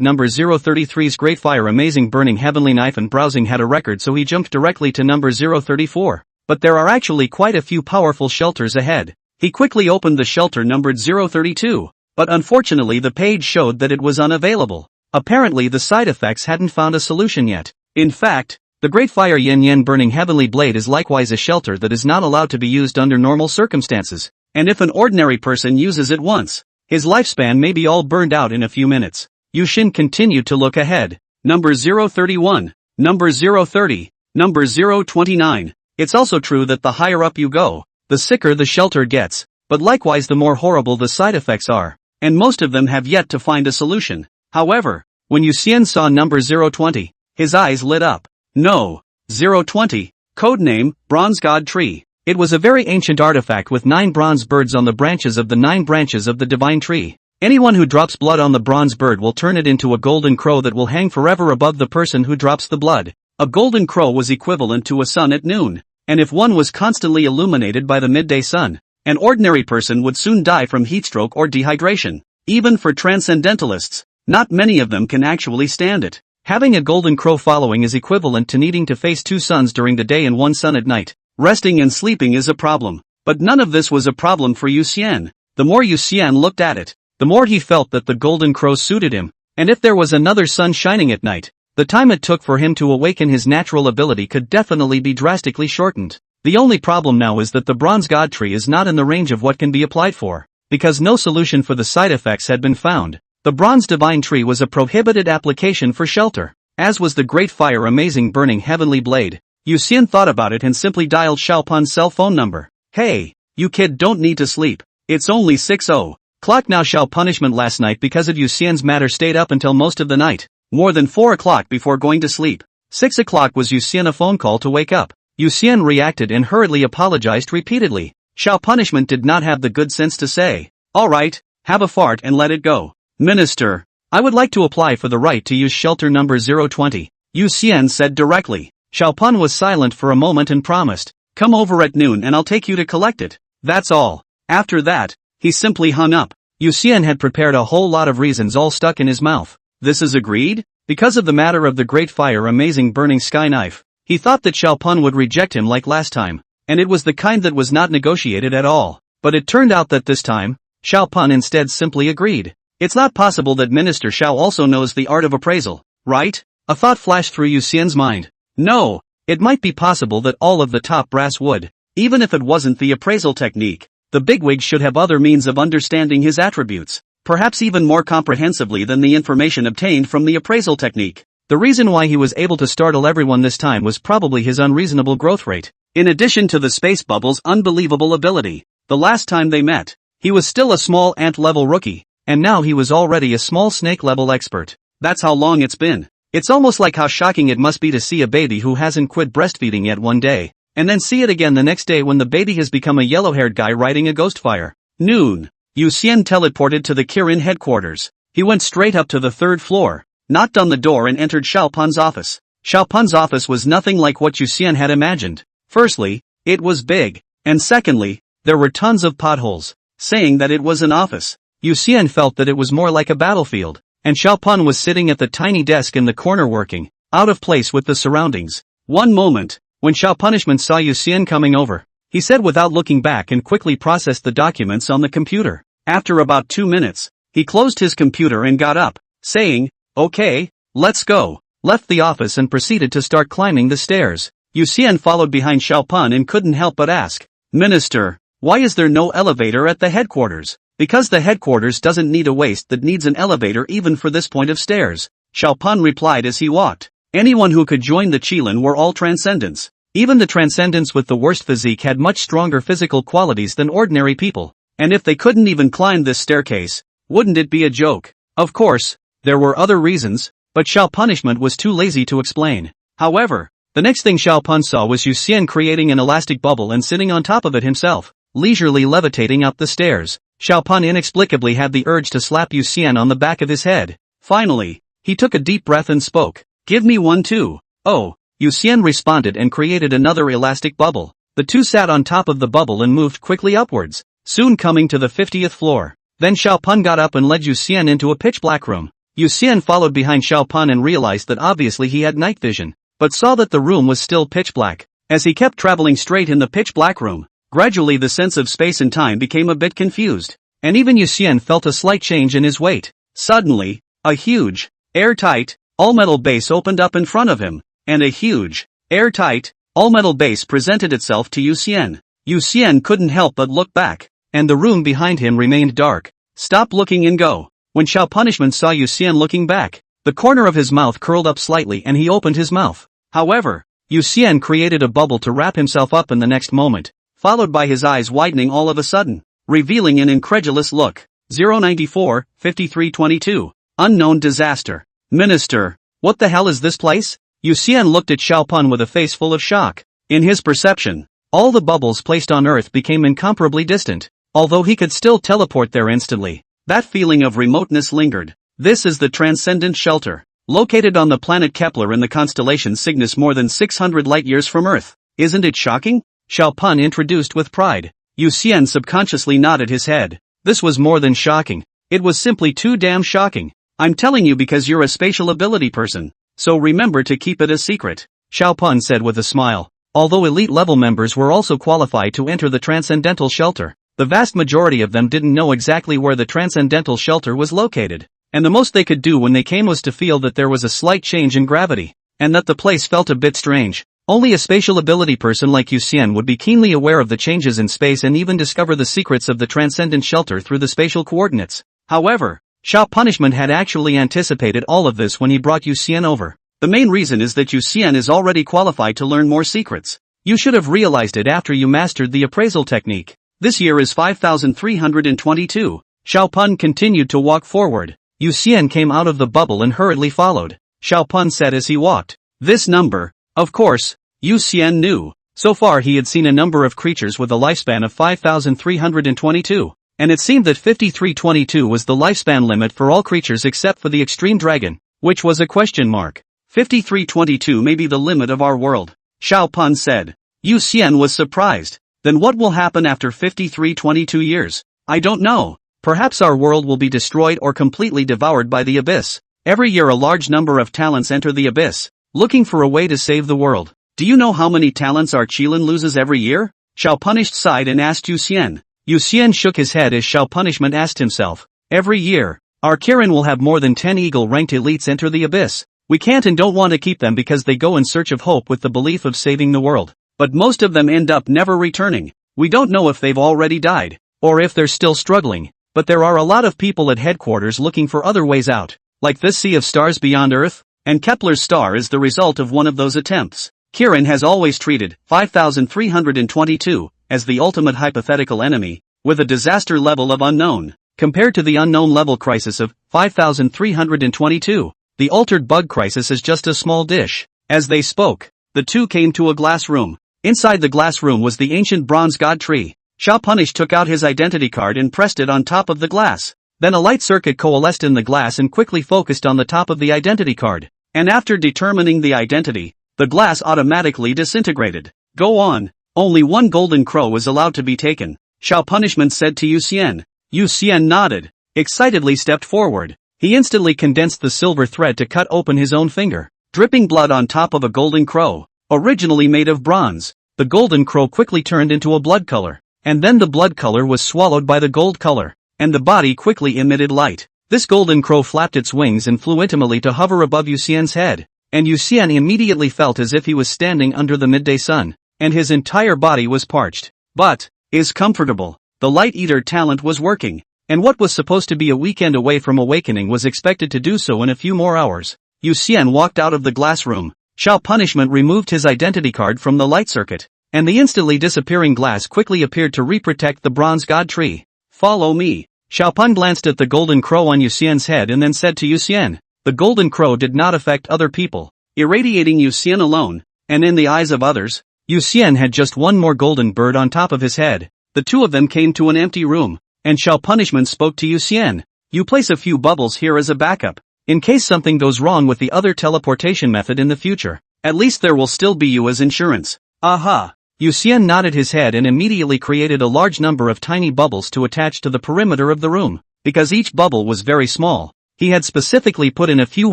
number 033's Great Fire Amazing Burning Heavenly Knife and browsing had a record, so he jumped directly to number 034. But there are actually quite a few powerful shelters ahead. He quickly opened the shelter numbered 032, but unfortunately the page showed that it was unavailable. Apparently the side effects hadn't found a solution yet. In fact, the Great Fire Yen Yen Burning Heavenly Blade is likewise a shelter that is not allowed to be used under normal circumstances. And if an ordinary person uses it once, his lifespan may be all burned out in a few minutes. Yu Xin continued to look ahead. Number 031, number 030, number 029. It's also true that the higher up you go, the sicker the shelter gets, but likewise the more horrible the side effects are, and most of them have yet to find a solution. However, when Yu Xian saw number 020, his eyes lit up. No. 020. Codename, Bronze God Tree. It was a very ancient artifact with 9 bronze birds on the branches of the 9 branches of the divine tree. Anyone who drops blood on the bronze bird will turn it into a golden crow that will hang forever above the person who drops the blood. A golden crow was equivalent to a sun at noon, and if one was constantly illuminated by the midday sun, an ordinary person would soon die from heatstroke or dehydration. Even for transcendentalists, not many of them can actually stand it. Having a golden crow following is equivalent to needing to face 2 suns during the day and 1 sun at night. Resting and sleeping is a problem, but none of this was a problem for Yu Xian. The more Yu Xian looked at it, the more he felt that the golden crow suited him, and if there was another sun shining at night, the time it took for him to awaken his natural ability could definitely be drastically shortened. The only problem now is that the bronze god tree is not in the range of what can be applied for, because no solution for the side effects had been found. The bronze divine tree was a prohibited application for shelter, as was the Great Fire Amazing Burning Heavenly Blade. Yu Xian thought about it and simply dialed Xiaopan's cell phone number. Hey, you kid, don't need to sleep. It's only 6:00. Clock now shall punishment last night because of Yu Xian's matter stayed up until most of the night. More than 4 o'clock before going to sleep. 6 o'clock was Yu Xian a phone call to wake up. Yu Xian reacted and hurriedly apologized repeatedly. Shao punishment did not have the good sense to say, "Alright, have a fart and let it go. Minister, I would like to apply for the right to use shelter number 020. Yu Xian said directly. Shao Pun was silent for a moment and promised, "Come over at noon and I'll take you to collect it." That's all. After that, he simply hung up. Yu Xian had prepared a whole lot of reasons all stuck in his mouth. This is agreed? Because of the matter of the great fire amazing burning sky knife. He thought that Shao Pun would reject him like last time, and it was the kind that was not negotiated at all. But it turned out that this time, Shao Pun instead simply agreed. It's not possible that Minister Shao also knows the art of appraisal, right? A thought flashed through Yu Xian's mind. No, it might be possible that all of the top brass would. Even if it wasn't the appraisal technique, the bigwigs should have other means of understanding his attributes, perhaps even more comprehensively than the information obtained from the appraisal technique. The reason why he was able to startle everyone this time was probably his unreasonable growth rate. In addition to the space bubble's unbelievable ability, the last time they met, he was still a small ant-level rookie, and now he was already a small snake-level expert. That's how long it's been. It's almost like how shocking it must be to see a baby who hasn't quit breastfeeding yet one day, and then see it again the next day when the baby has become a yellow-haired guy riding a ghost fire. Noon. Yu Xian teleported to the Kirin headquarters. He went straight up to the 3rd floor, knocked on the door and entered Shao Pun's office. Shao Pun's office was nothing like what Yu Xian had imagined. Firstly, it was big, and secondly, there were tons of potholes, saying that it was an office. Yu Xian felt that it was more like a battlefield, and Shao Pun was sitting at the tiny desk in the corner working, out of place with the surroundings. One moment, when Shao Punishment saw Yu Xian coming over, he said without looking back and quickly processed the documents on the computer. After about 2 minutes, he closed his computer and got up, saying, "Okay, let's go," left the office and proceeded to start climbing the stairs. Yu Xian followed behind Shao Pun and couldn't help but ask, "Minister, why is there no elevator at the headquarters?" "Because the headquarters doesn't need a waist that needs an elevator even for this point of stairs," Shao Pun replied as he walked. Anyone who could join the Qilin were all transcendents. Even the transcendents with the worst physique had much stronger physical qualities than ordinary people. And if they couldn't even climb this staircase, wouldn't it be a joke? Of course, there were other reasons, but Shao Punishment was too lazy to explain. However, the next thing Shao Pun saw was Yu Xian creating an elastic bubble and sitting on top of it himself, leisurely levitating up the stairs. Shao Pun inexplicably had the urge to slap Yu Xian on the back of his head. Finally, he took a deep breath and spoke. "Give me one too." "Oh," Yu Xian responded and created another elastic bubble. The two sat on top of the bubble and moved quickly upwards, soon coming to the 50th floor. Then Shao Pun got up and led Yu Xian into a pitch-black room. Yu Xian followed behind Shao Pun and realized that obviously he had night vision, but saw that the room was still pitch-black. As he kept traveling straight in the pitch-black room, gradually the sense of space and time became a bit confused, and even Yu Xian felt a slight change in his weight. Suddenly, a huge, airtight, all-metal base opened up in front of him, and a huge, airtight, all-metal base presented itself to Yu Xian. Yu Xian couldn't help but look back, and the room behind him remained dark. "Stop looking and go." When Shao Punishment saw Yu Xian looking back, the corner of his mouth curled up slightly and he opened his mouth. However, Yu Xian created a bubble to wrap himself up in the next moment, followed by his eyes widening all of a sudden, revealing an incredulous look. 094, 5322. Unknown disaster. "Minister, what the hell is this place?" Yu Xian looked at Shao Pun with a face full of shock. In his perception, all the bubbles placed on Earth became incomparably distant, although he could still teleport there instantly. That feeling of remoteness lingered. "This is the Transcendent Shelter, located on the planet Kepler in the constellation Cygnus more than 600 light-years from Earth. Isn't it shocking?" Shao Pun introduced with pride. Yu Xian subconsciously nodded his head. This was more than shocking. It was simply too damn shocking. "I'm telling you because you're a spatial ability person, so remember to keep it a secret," Shao Pun said with a smile. Although elite-level members were also qualified to enter the Transcendental Shelter, the vast majority of them didn't know exactly where the Transcendental Shelter was located, and the most they could do when they came was to feel that there was a slight change in gravity, and that the place felt a bit strange. Only a spatial ability person like Yu Xian would be keenly aware of the changes in space and even discover the secrets of the Transcendent Shelter through the spatial coordinates. However, Shao Punishment had actually anticipated all of this when he brought Yu Xian over. The main reason is that Yu Xian is already qualified to learn more secrets. You should have realized it after you mastered the appraisal technique. This year is 5322. Xiaopun continued to walk forward. Yu Xian came out of the bubble and hurriedly followed. Xiaopun said as he walked. This number, of course, Yu Xian knew. So far he had seen a number of creatures with a lifespan of 5,322, and it seemed that 5322 was the lifespan limit for all creatures except for the extreme dragon, which was a question mark. 5322 may be the limit of our world, Xiaopun said. Yu Xian was surprised. Then what will happen after 5322 years? I don't know. Perhaps our world will be destroyed or completely devoured by the abyss. Every year a large number of talents enter the abyss, looking for a way to save the world. Do you know how many talents our Qilin loses every year? Xiaopun sighed and asked Yu Xian. Yu Xian shook his head as Xiaopun asked himself. Every year, our Kirin will have more than 10 eagle-ranked elites enter the abyss. We can't and don't want to keep them because they go in search of hope with the belief of saving the world. But most of them end up never returning. We don't know if they've already died, or if they're still struggling. But there are a lot of people at headquarters looking for other ways out, like this sea of stars beyond Earth, and Kepler's star is the result of one of those attempts. Kirin has always treated 5,322 as the ultimate hypothetical enemy, with a disaster level of unknown. Compared to the unknown level crisis of 5,322, the altered bug crisis is just a small dish. As they spoke, the two came to a glass room. Inside the glass room was the ancient bronze god tree. Xiaopun took out his identity card and pressed it on top of the glass. Then a light circuit coalesced in the glass and quickly focused on the top of the identity card. And after determining the identity, the glass automatically disintegrated. Go on. Only one golden crow is allowed to be taken, Xiaopun said to Yu Xian. Yu Xian nodded, excitedly stepped forward. He instantly condensed the silver thread to cut open his own finger, dripping blood on top of a golden crow, originally made of bronze. The golden crow quickly turned into a blood color, and then the blood color was swallowed by the gold color, and the body quickly emitted light. This golden crow flapped its wings and flew intimately to hover above Yu Xian's head, and Yu Xian immediately felt as if he was standing under the midday sun, and his entire body was parched. But, is comfortable. The light eater talent was working, and what was supposed to be a weekend away from awakening was expected to do so in a few more hours. Yu Xian walked out of the glass room. Xiaopun removed his identity card from the light circuit, and the instantly disappearing glass quickly appeared to reprotect the bronze god tree. Follow me. Xiaopun glanced at the golden crow on Yu Xian's head and then said to Yu Xian. The golden crow did not affect other people, irradiating Yu Xian alone, and in the eyes of others, Yu Xian had just one more golden bird on top of his head. The two of them came to an empty room, and Xiaopun spoke to Yu Xian. You place a few bubbles here as a backup, in case something goes wrong with the other teleportation method in the future. At least there will still be you as insurance. Aha! Yu Xian nodded his head and immediately created a large number of tiny bubbles to attach to the perimeter of the room. Because each bubble was very small, he had specifically put in a few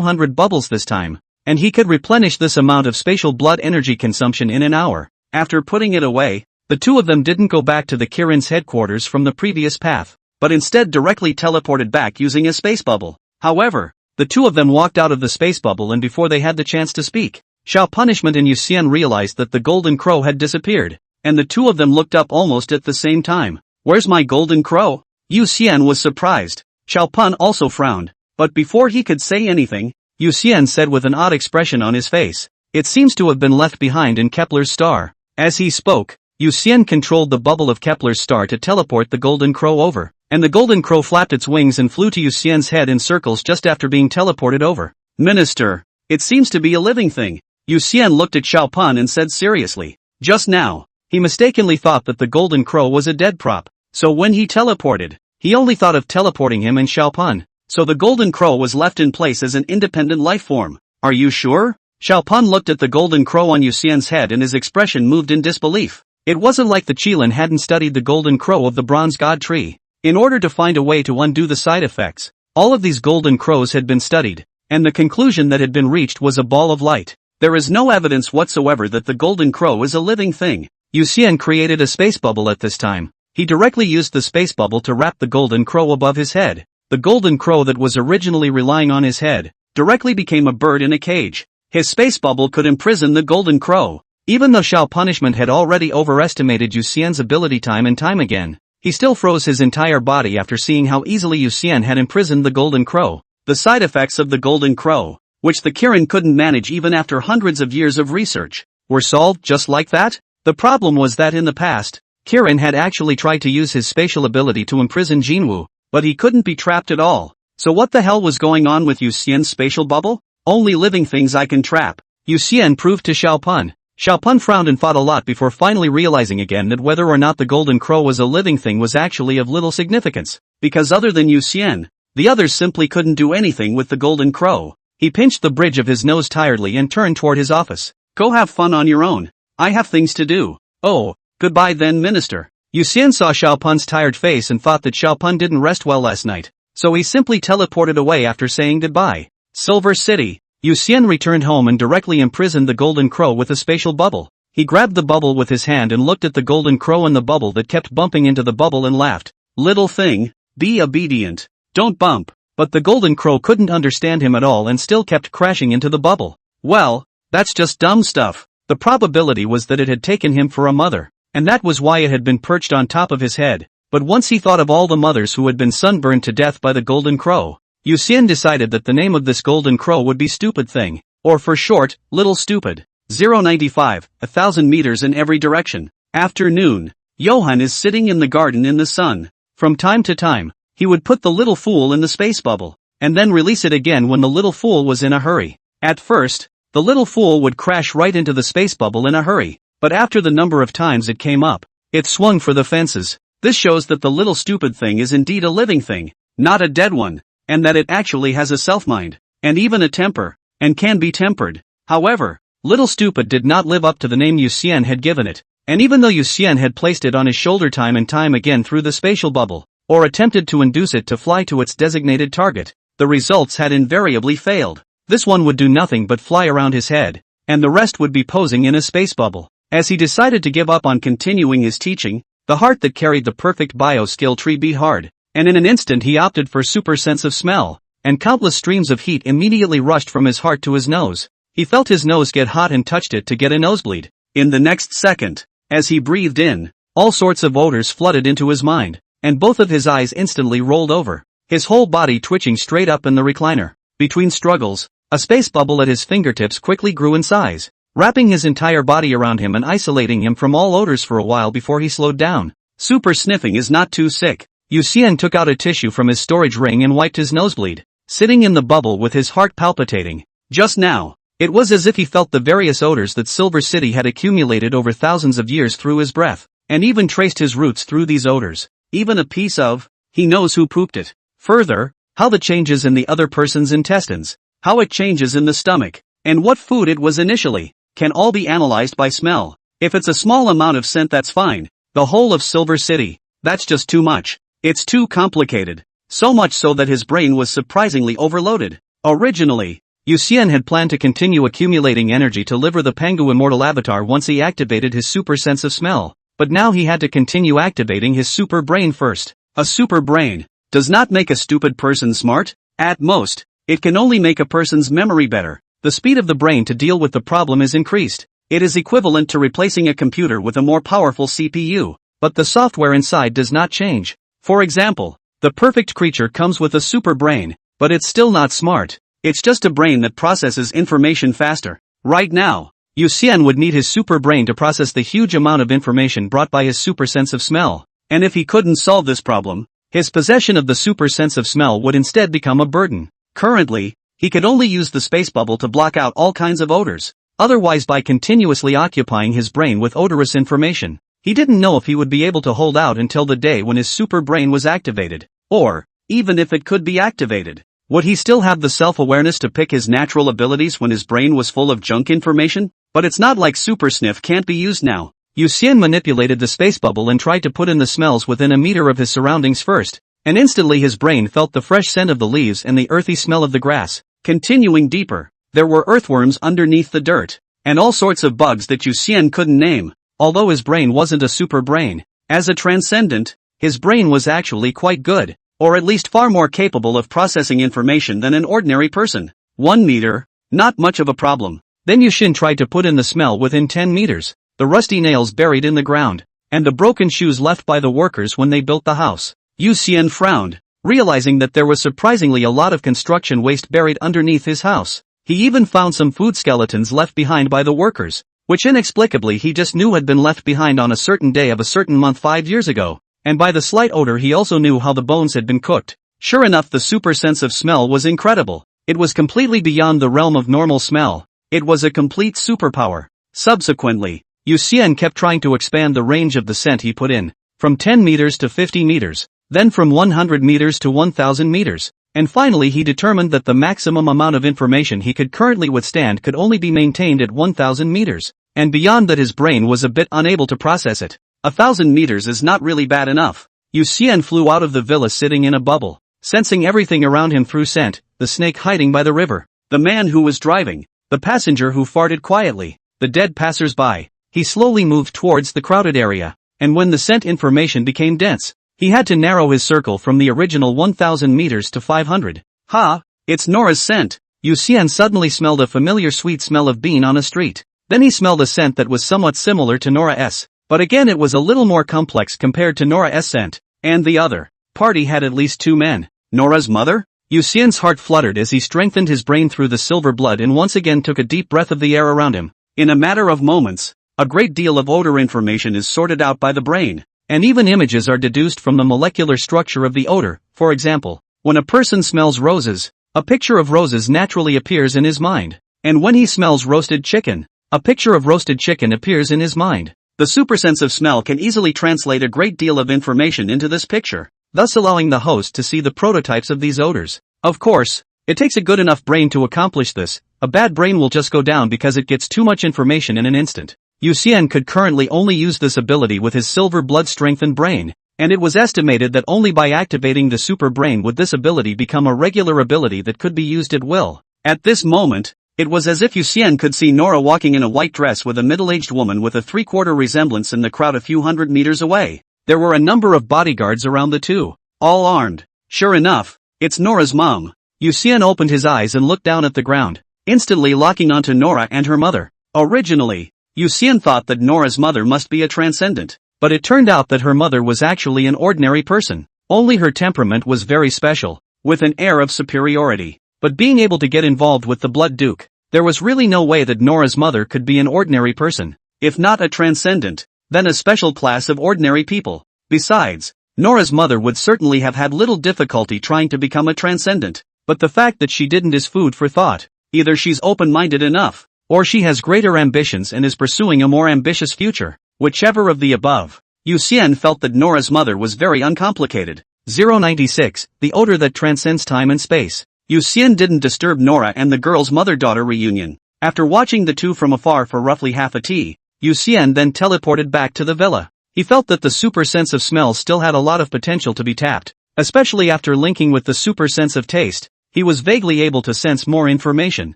hundred bubbles this time, and he could replenish this amount of spatial blood energy consumption in an hour. After putting it away, the two of them didn't go back to the Kirin's headquarters from the previous path, but instead directly teleported back using a space bubble. However, the two of them walked out of the space bubble, and before they had the chance to speak, Xiaopun and Yu Xian realized that the golden crow had disappeared, and the two of them looked up almost at the same time. Where's my golden crow? Yu Xian was surprised. Xiaopun also frowned, but before he could say anything, Yu Xian said with an odd expression on his face, it seems to have been left behind in Kepler's star. As he spoke, Yu Xian controlled the bubble of Kepler's star to teleport the golden crow over, and the golden crow flapped its wings and flew to Yu Xian's head in circles just after being teleported over. Minister, it seems to be a living thing. Yu Xian looked at Xiaopun and said seriously. Just now, he mistakenly thought that the golden crow was a dead prop, so when he teleported, he only thought of teleporting him and Xiaopun, so the golden crow was left in place as an independent life form. Are you sure? Xiaopun looked at the golden crow on Yu Xian's head and his expression moved in disbelief. It wasn't like the Qilin hadn't studied the golden crow of the bronze god tree. In order to find a way to undo the side effects, all of these golden crows had been studied, and the conclusion that had been reached was a ball of light. There is no evidence whatsoever that the golden crow is a living thing. Yu Xian created a space bubble at this time. He directly used the space bubble to wrap the golden crow above his head. The golden crow that was originally relying on his head directly became a bird in a cage. His space bubble could imprison the golden crow. Even though Xiaopun had already overestimated Yu Xian's ability time and time again, he still froze his entire body after seeing how easily Yu Xian had imprisoned the golden crow. The side effects of the golden crow, which the Kirin couldn't manage even after hundreds of years of research, were solved just like that? The problem was that in the past, Kirin had actually tried to use his spatial ability to imprison Jinwu, but he couldn't be trapped at all. So what the hell was going on with Yu Xian's spatial bubble? Only living things I can trap, Yu Xian proved to Xiaopun. Xiaopun frowned and fought a lot before finally realizing again that whether or not the golden crow was a living thing was actually of little significance, because other than Yu Xian, the others simply couldn't do anything with the golden crow. He pinched the bridge of his nose tiredly and turned toward his office. Go have fun on your own. I have things to do. Oh, goodbye then, minister. Yu Xian saw Xiaopun's tired face and thought that Xiaopun didn't rest well last night, so he simply teleported away after saying goodbye. Silver City. Yu Xian returned home and directly imprisoned the golden crow with a spatial bubble. He grabbed the bubble with his hand and looked at the golden crow in the bubble that kept bumping into the bubble and laughed. Little thing, be obedient. Don't bump. But the golden crow couldn't understand him at all and still kept crashing into the bubble. Well, that's just dumb stuff. The probability was that it had taken him for a mother, and that was why it had been perched on top of his head. But once he thought of all the mothers who had been sunburned to death by the golden crow, Yu Xian decided that the name of this golden crow would be Stupid Thing, or for short, Little Stupid. 095, 1,000 meters in every direction. Afternoon. Johann is sitting in the garden in the sun. From time to time, he would put the little fool in the space bubble, and then release it again when the little fool was in a hurry. At first, the little fool would crash right into the space bubble in a hurry, but after the number of times it came up, it swung for the fences. This shows that the little stupid thing is indeed a living thing, not a dead one, and that it actually has a self-mind, and even a temper, and can be tempered. However, Little Stupid did not live up to the name Yu Xian had given it, and even though Yu Xian had placed it on his shoulder time and time again through the spatial bubble, or attempted to induce it to fly to its designated target, the results had invariably failed. This one would do nothing but fly around his head, and the rest would be posing in a space bubble. As he decided to give up on continuing his teaching, the heart that carried the perfect bio-skill tree beat hard, and in an instant he opted for super sense of smell, and countless streams of heat immediately rushed from his heart to his nose. He felt his nose get hot and touched it to get a nosebleed. In the next second, as he breathed in, all sorts of odors flooded into his mind, and both of his eyes instantly rolled over, his whole body twitching straight up in the recliner. Between struggles, a space bubble at his fingertips quickly grew in size, wrapping his entire body around him and isolating him from all odors for a while before he slowed down. Super sniffing is not too sick. Yu Xian took out a tissue from his storage ring and wiped his nosebleed, sitting in the bubble with his heart palpitating. Just now, it was as if he felt the various odors that Silver City had accumulated over thousands of years through his breath, and even traced his roots through these odors. Even a piece of, he knows who pooped it. Further, how the changes in the other person's intestines, how it changes in the stomach, and what food it was initially, can all be analyzed by smell. If it's a small amount of scent, that's fine. The whole of Silver City, that's just too much. It's too complicated. So much so that his brain was surprisingly overloaded. Originally, Yu Xian had planned to continue accumulating energy to liver the Pangu Immortal Avatar once he activated his super sense of smell, but now he had to continue activating his super brain first. A super brain does not make a stupid person smart. At most, it can only make a person's memory better. The speed of the brain to deal with the problem is increased. It is equivalent to replacing a computer with a more powerful CPU, but the software inside does not change. For example, the perfect creature comes with a super brain, but it's still not smart. It's just a brain that processes information faster. Right now, Yu Xian would need his super brain to process the huge amount of information brought by his super sense of smell, and if he couldn't solve this problem, his possession of the super sense of smell would instead become a burden. Currently, he could only use the space bubble to block out all kinds of odors. Otherwise, by continuously occupying his brain with odorous information, he didn't know if he would be able to hold out until the day when his super brain was activated, or, even if it could be activated, would he still have the self-awareness to pick his natural abilities when his brain was full of junk information? But it's not like super sniff can't be used now. Yu Xian manipulated the space bubble and tried to put in the smells within a meter of his surroundings first, and instantly his brain felt the fresh scent of the leaves and the earthy smell of the grass. Continuing deeper, there were earthworms underneath the dirt, and all sorts of bugs that Yu Xian couldn't name. Although his brain wasn't a super brain, as a transcendent, his brain was actually quite good, or at least far more capable of processing information than an ordinary person. 1 meter, not much of a problem. Then Yu Xian tried to put in the smell within 10 meters, the rusty nails buried in the ground, and the broken shoes left by the workers when they built the house. Yu Xian frowned, realizing that there was surprisingly a lot of construction waste buried underneath his house. He even found some food skeletons left behind by the workers, which inexplicably he just knew had been left behind on a certain day of a certain month 5 years ago, and by the slight odor he also knew how the bones had been cooked. Sure enough, the super sense of smell was incredible. It was completely beyond the realm of normal smell. It was a complete superpower. Subsequently, Yu Xian kept trying to expand the range of the scent he put in, from 10 meters to 50 meters, then from 100 meters to 1000 meters, and finally he determined that the maximum amount of information he could currently withstand could only be maintained at 1000 meters, and beyond that his brain was a bit unable to process it. 1000 meters is not really bad enough. Yu Xian flew out of the villa sitting in a bubble, sensing everything around him through scent, the snake hiding by the river, the man who was driving, the passenger who farted quietly, the dead passers-by. He slowly moved towards the crowded area, and when the scent information became dense, he had to narrow his circle from the original 1000 meters to 500. Ha! It's Nora's scent! Yu Xian suddenly smelled a familiar sweet smell of bean on a street. Then he smelled a scent that was somewhat similar to Nora's, but again it was a little more complex compared to Nora's scent, and the other party had at least 2 men. Nora's mother? Yu Xian's heart fluttered as he strengthened his brain through the silver blood and once again took a deep breath of the air around him. In a matter of moments, a great deal of odor information is sorted out by the brain, and even images are deduced from the molecular structure of the odor. For example, when a person smells roses, a picture of roses naturally appears in his mind, and when he smells roasted chicken, a picture of roasted chicken appears in his mind. The supersense of smell can easily translate a great deal of information into this picture, thus allowing the host to see the prototypes of these odors. Of course, it takes a good enough brain to accomplish this. A bad brain will just go down because it gets too much information in an instant. Yu Xian could currently only use this ability with his silver blood strengthened brain, and it was estimated that only by activating the super brain would this ability become a regular ability that could be used at will. At this moment, it was as if Yu Xian could see Nora walking in a white dress with a middle-aged woman with a three-quarter resemblance in the crowd a few hundred meters away. There were a number of bodyguards around the two, all armed. Sure enough, it's Nora's mom. Yu Xian opened his eyes and looked down at the ground, instantly locking onto Nora and her mother. Originally, Yu Xian thought that Nora's mother must be a transcendent, but it turned out that her mother was actually an ordinary person. Only her temperament was very special, with an air of superiority. But being able to get involved with the Blood Duke, there was really no way that Nora's mother could be an ordinary person. If not a transcendent, then a special class of ordinary people. Besides, Nora's mother would certainly have had little difficulty trying to become a transcendent, but the fact that she didn't is food for thought. Either she's open-minded enough, or she has greater ambitions and is pursuing a more ambitious future. Whichever of the above. Yu Xian felt that Nora's mother was very uncomplicated. 096, the odor that transcends time and space. Yu Xian didn't disturb Nora and the girl's mother-daughter reunion. After watching the two from afar for roughly half a tea, Yu Xian then teleported back to the villa. He felt that the super sense of smell still had a lot of potential to be tapped, especially after linking with the super sense of taste. He was vaguely able to sense more information.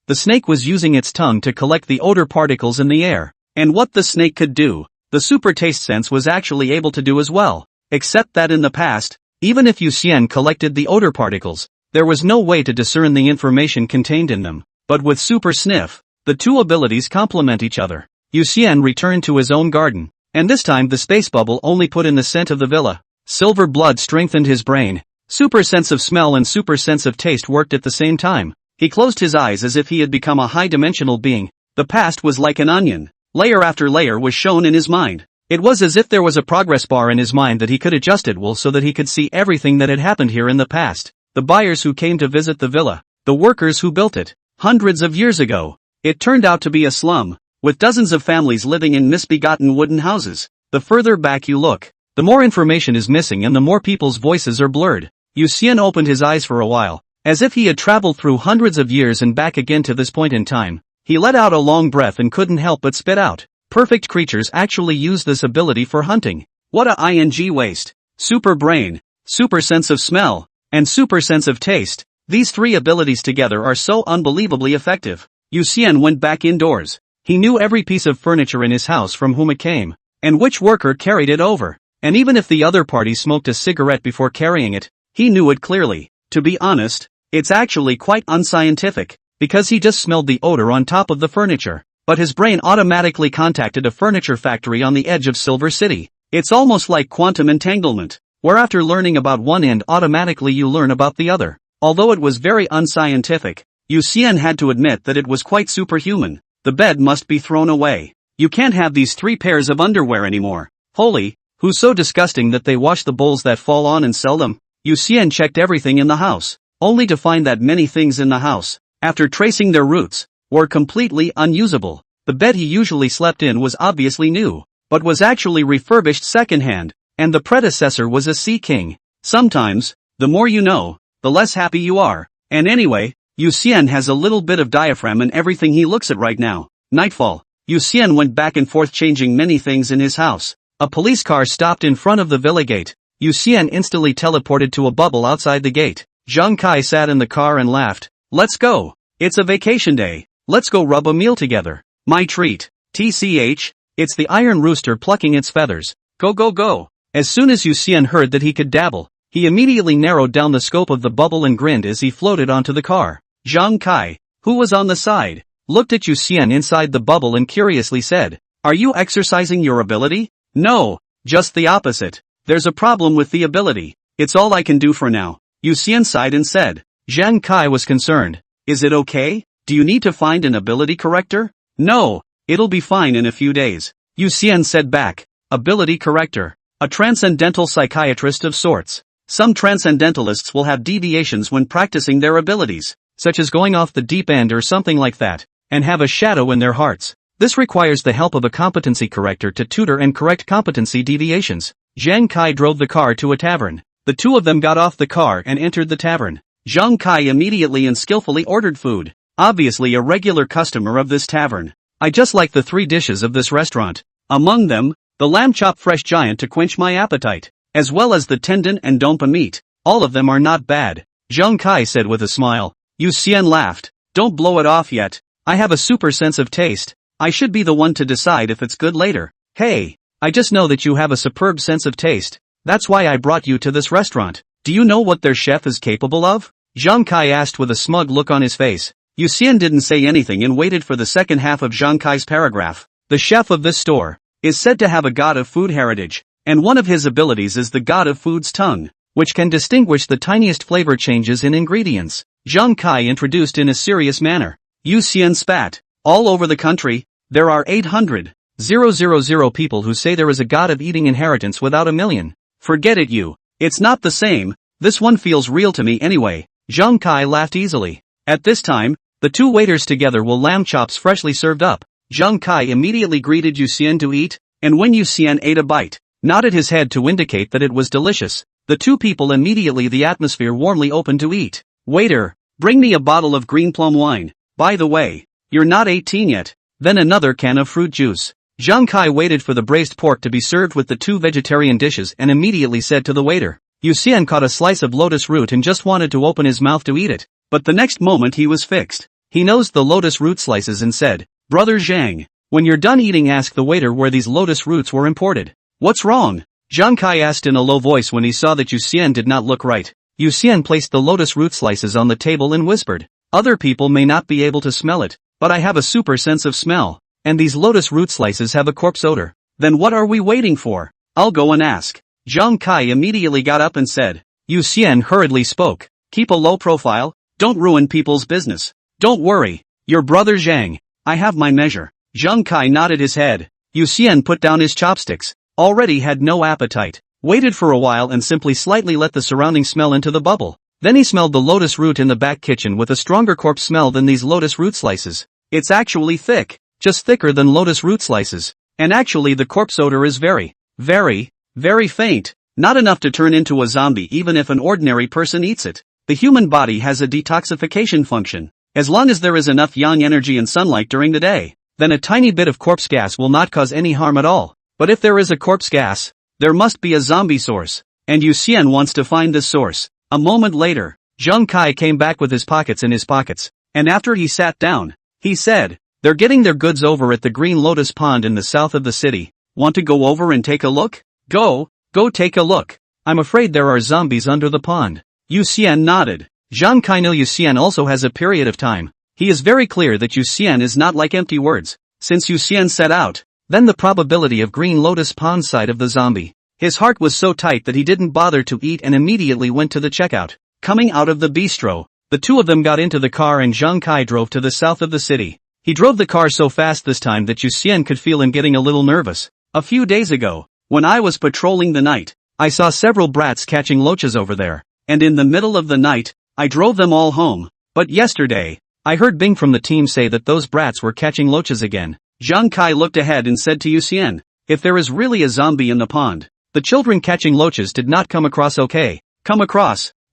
The snake was using its tongue to collect the odor particles in the air, and what the snake could do, the super taste sense was actually able to do as well. Except that in the past, even if Yu Xian collected the odor particles, there was no way to discern the information contained in them. But with super sniff, the two abilities complement each other. Yu Xian returned to his own garden, and this time the space bubble only put in the scent of the villa. Silver blood strengthened his brain. Super sense of smell and super sense of taste worked at the same time. He closed his eyes as if he had become a high-dimensional being. The past was like an onion. Layer after layer was shown in his mind. It was as if there was a progress bar in his mind that he could adjust it well so that he could see everything that had happened here in the past. The buyers who came to visit the villa, the workers who built it, hundreds of years ago. It turned out to be a slum, with dozens of families living in misbegotten wooden houses. The further back you look, the more information is missing and the more people's voices are blurred. Yu Xian opened his eyes for a while, as if he had traveled through hundreds of years and back again to this point in time. He let out a long breath and couldn't help but spit out. Perfect creatures actually use this ability for hunting. What a ing waste. Super brain, super sense of smell, and super sense of taste. These three abilities together are so unbelievably effective. Yu Xian went back indoors. He knew every piece of furniture in his house from whom it came, and which worker carried it over. And even if the other party smoked a cigarette before carrying it, he knew it clearly. To be honest, it's actually quite unscientific, because he just smelled the odor on top of the furniture. But his brain automatically contacted a furniture factory on the edge of Silver City. It's almost like quantum entanglement, where after learning about one end automatically you learn about the other. Although it was very unscientific, Yu Xian had to admit that it was quite superhuman. The bed must be thrown away. You can't have these 3 pairs of underwear anymore. Holy, Who's so disgusting that they wash the bowls that fall on and sell them? Yu Xian checked everything in the house, only to find that many things in the house, after tracing their roots, were completely unusable. The bed he usually slept in was obviously new, but was actually refurbished secondhand, and the predecessor was a sea king. Sometimes, the more you know, the less happy you are. And anyway, Yu Xian has a little bit of diaphragm in everything he looks at right now. Nightfall. Yu Xian went back and forth changing many things in his house. A police car stopped in front of the villa gate. Yu Xian instantly teleported to a bubble outside the gate. Zhang Kai sat in the car and laughed. Let's go. It's a vacation day. Let's go rub a meal together. My treat. TCH, it's the iron rooster plucking its feathers. Go go go. As soon as Yu Xian heard that he could dabble, he immediately narrowed down the scope of the bubble and grinned as he floated onto the car. Zhang Kai, who was on the side, looked at Yu Xian inside the bubble and curiously said, "Are you exercising your ability?" "No, just the opposite. There's a problem with the ability. It's all I can do for now." Yu Xian sighed and said. Zhang Kai was concerned. "Is it okay? Do you need to find an ability corrector?" "No, it'll be fine in a few days." Yu Xian said back. Ability corrector. A transcendental psychiatrist of sorts. Some transcendentalists will have deviations when practicing their abilities, such as going off the deep end or something like that, and have a shadow in their hearts. This requires the help of a competency corrector to tutor and correct competency deviations. Zhang Kai drove the car to a tavern. The two of them got off the car and entered the tavern. Zhang Kai immediately and skillfully ordered food. Obviously a regular customer of this tavern. I just like the 3 dishes of this restaurant. Among them, the lamb chop fresh giant to quench my appetite, as well as the tendon and dompa meat. All of them are not bad. Zhang Kai said with a smile. Yu Xian laughed. Don't blow it off yet. I have a super sense of taste. I should be the one to decide if it's good later. Hey, I just know that you have a superb sense of taste. That's why I brought you to this restaurant. Do you know what their chef is capable of? Zhang Kai asked with a smug look on his face. Yu Xian didn't say anything and waited for the second half of Zhang Kai's paragraph. The chef of this store is said to have a god of food heritage, and one of his abilities is the god of food's tongue, which can distinguish the tiniest flavor changes in ingredients. Zhang Kai introduced in a serious manner. Yu Xian spat. All over the country, there are 800,000 people who say there is a god of eating inheritance without a million. Forget it you. It's not the same. This one feels real to me anyway. Zhang Kai laughed easily. At this time, the two waiters together will lamb chops freshly served up. Zhang Kai immediately greeted Yu Xian to eat, and when Yu Xian ate a bite, nodded his head to indicate that it was delicious. The two people immediately the atmosphere warmly opened to eat. Waiter, bring me a bottle of green plum wine. By the way, you're not 18 yet. Then another can of fruit juice. Zhang Kai waited for the braised pork to be served with the 2 vegetarian dishes and immediately said to the waiter. Yu Xian caught a slice of lotus root and just wanted to open his mouth to eat it, but the next moment he was fixed. He nosed the lotus root slices and said, Brother Zhang, when you're done eating ask the waiter where these lotus roots were imported. What's wrong? Zhang Kai asked in a low voice when he saw that Yu Xian did not look right. Yu Xian placed the lotus root slices on the table and whispered, Other people may not be able to smell it, but I have a super sense of smell, and these lotus root slices have a corpse odor. Then what are we waiting for? I'll go and ask. Zhang Kai immediately got up and said. Yu Xian hurriedly spoke. Keep a low profile, don't ruin people's business. Don't worry, your brother Zhang, I have my measure. Zhang Kai nodded his head. Yu Xian put down his chopsticks, already had no appetite, waited for a while and simply slightly let the surrounding smell into the bubble. Then he smelled the lotus root in the back kitchen with a stronger corpse smell than these lotus root slices. It's actually thick, just thicker than lotus root slices. And actually the corpse odor is very, very, very faint. Not enough to turn into a zombie even if an ordinary person eats it. The human body has a detoxification function. As long as there is enough yang energy and sunlight during the day, then a tiny bit of corpse gas will not cause any harm at all. But if there is a corpse gas, there must be a zombie source. And Yu Xian wants to find this source. A moment later, Zhang Kai came back with his pockets in his pockets, and after he sat down, he said, They're getting their goods over at the Green Lotus Pond in the south of the city. Want to go over and take a look? Go take a look. I'm afraid there are zombies under the pond. Yu Xian nodded. Zhang Kai knew Yu Xian also has a period of time. He is very clear that Yu Xian is not like empty words. Since Yu Xian set out, then the probability of Green Lotus Pond side of the zombie. His heart was so tight that he didn't bother to eat and immediately went to the checkout. Coming out of the bistro, the two of them got into the car and Zhang Kai drove to the south of the city. He drove the car so fast this time that Yu Xian could feel him getting a little nervous. A few days ago, When I was patrolling the night, I saw several brats catching loaches over there, and in the middle of the night, I drove them all home. But yesterday, I heard Bing from the team say that those brats were catching loaches again. Zhang Kai looked ahead and said to Yuxian, if there is really a zombie in the pond, the children catching loaches did not come across okay.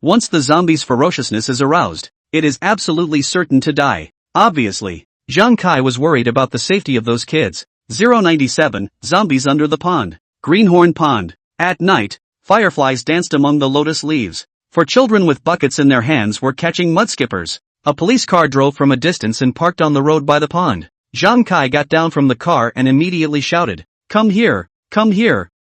Once the zombie's ferociousness is aroused, it is absolutely certain to die. Obviously, Zhang Kai was worried about the safety of those kids. 097, Zombies under the pond. Greenhorn Pond. At night, fireflies danced among the lotus leaves. For children with buckets in their hands were catching mudskippers. A police car drove from a distance and parked on the road by the pond. Zhang Kai got down from the car and immediately shouted, come here,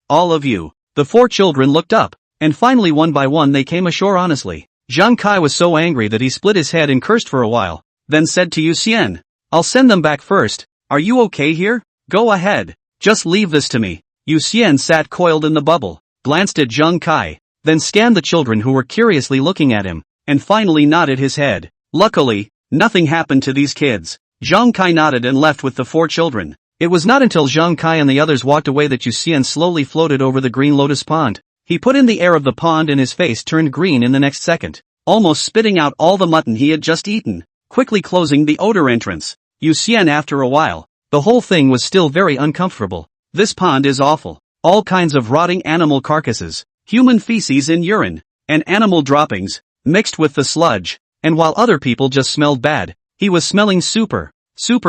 all of you. The 4 children looked up, and finally one by one they came ashore honestly. Zhang Kai was so angry that he split his head and cursed for a while, then said to Yuxian, I'll send them back first. Are you okay here? Go ahead. Just leave this to me. Yuxian sat coiled in the bubble, glanced at Zhang Kai, then scanned the children who were curiously looking at him, and finally nodded his head. Luckily, nothing happened to these kids. Zhang Kai nodded and left with the 4 children. It was not until Zhang Kai and the others walked away that Yuxian slowly floated over the green lotus pond. He put in the air of the pond and his face turned green in the next second, almost spitting out all the mutton he had just eaten, quickly closing the odor entrance. Yuxian after a while, the whole thing was still very uncomfortable. This pond is awful. All kinds of rotting animal carcasses, human feces and urine, and animal droppings, mixed with the sludge, and while other people just smelled bad, he was smelling super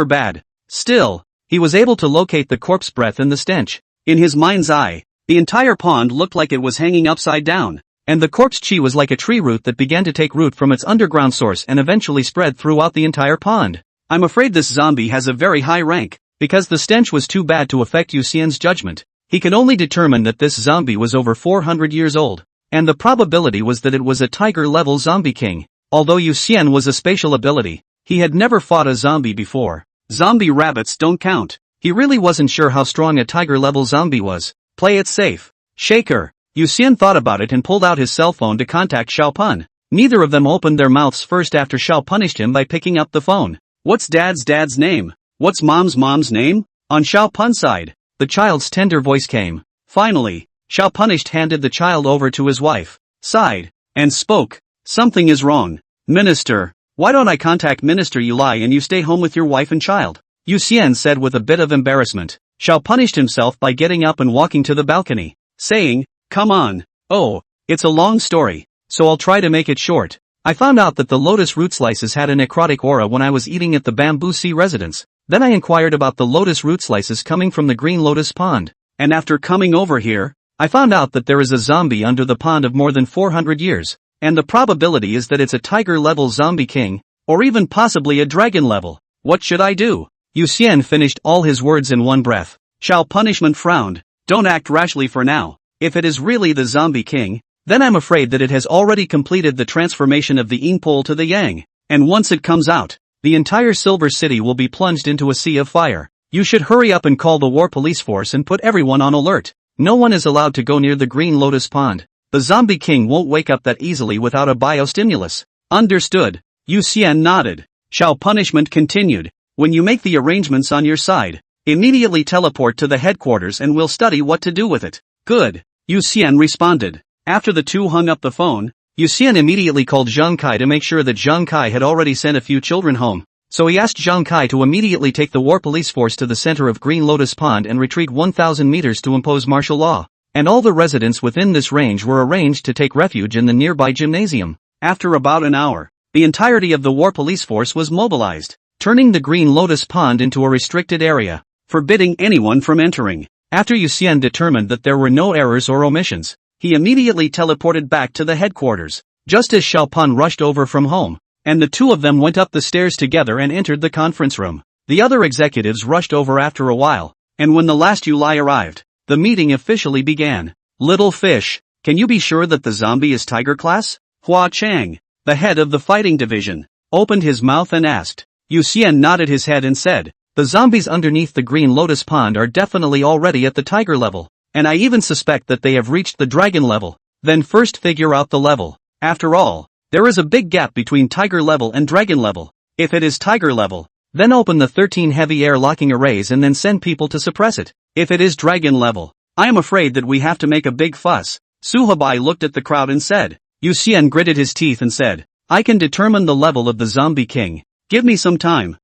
bad. Still, he was able to locate the corpse breath and the stench. In his mind's eye, the entire pond looked like it was hanging upside down, and the corpse chi was like a tree root that began to take root from its underground source and eventually spread throughout the entire pond. I'm afraid this zombie has a very high rank, because the stench was too bad to affect Yuxian's judgment. He can only determine that this zombie was over 400 years old, and the probability was that it was a tiger-level zombie king. Although Yuxian was a spatial ability, he had never fought a zombie before. Zombie rabbits don't count. He really wasn't sure how strong a tiger-level zombie was. Play it safe. Shaker. Yuxian thought about it and pulled out his cell phone to contact Xiaopun. Neither of them opened their mouths first after Xiao punished him by picking up the phone. What's dad's name? What's mom's name? On Xiaopun's side, the child's tender voice came. Finally, Xiao punished handed the child over to his wife, sighed, and spoke. Something is wrong. Minister. Why don't I contact Minister Yulai and you stay home with your wife and child? Yuxian said with a bit of embarrassment. Xiao punished himself by getting up and walking to the balcony, saying, come on. Oh, it's a long story, so I'll try to make it short. I found out that the lotus root slices had a necrotic aura when I was eating at the Bamboo Sea residence. Then I inquired about the lotus root slices coming from the green lotus pond. And after coming over here, I found out that there is a zombie under the pond of more than 400 years. And the probability is that it's a tiger-level zombie king, or even possibly a dragon level. What should I do? Yuxian finished all his words in one breath. Xiao punishment frowned. Don't act rashly for now. If it is really the zombie king, then I'm afraid that it has already completed the transformation of the yin pole to the yang. And once it comes out, the entire Silver City will be plunged into a sea of fire. You should hurry up and call the war police force and put everyone on alert. No one is allowed to go near the green lotus pond. The zombie king won't wake up that easily without a biostimulus. Understood. Yuxian nodded. Xiao punishment continued. When you make the arrangements on your side, immediately teleport to the headquarters and we'll study what to do with it. Good. Yuxian responded. After the two hung up the phone, Yuxian immediately called Zhang Kai to make sure that Zhang Kai had already sent a few children home. So he asked Zhang Kai to immediately take the war police force to the center of Green Lotus Pond and retreat 1,000 meters to impose martial law. And all the residents within this range were arranged to take refuge in the nearby gymnasium. After about an hour, the entirety of the war police force was mobilized, turning the Green Lotus Pond into a restricted area, forbidding anyone from entering. After Yuxian determined that there were no errors or omissions, he immediately teleported back to the headquarters, just as Xiaopun rushed over from home, and the two of them went up the stairs together and entered the conference room. The other executives rushed over after a while, and when the last Yulai arrived, the meeting officially began. Little fish, can you be sure that the zombie is tiger class? Hua Chang, the head of the fighting division, opened his mouth and asked. Yuxian nodded his head and said, the zombies underneath the Green Lotus Pond are definitely already at the tiger level, and I even suspect that they have reached the dragon level. Then first figure out the level. After all, there is a big gap between tiger level and dragon level. If it is tiger level, then open the 13 heavy air locking arrays and then send people to suppress it. If it is dragon level, I am afraid that we have to make a big fuss. Zhou Tai looked at the crowd and said. Yu Xian gritted his teeth and said, I can determine the level of the zombie king. Give me some time.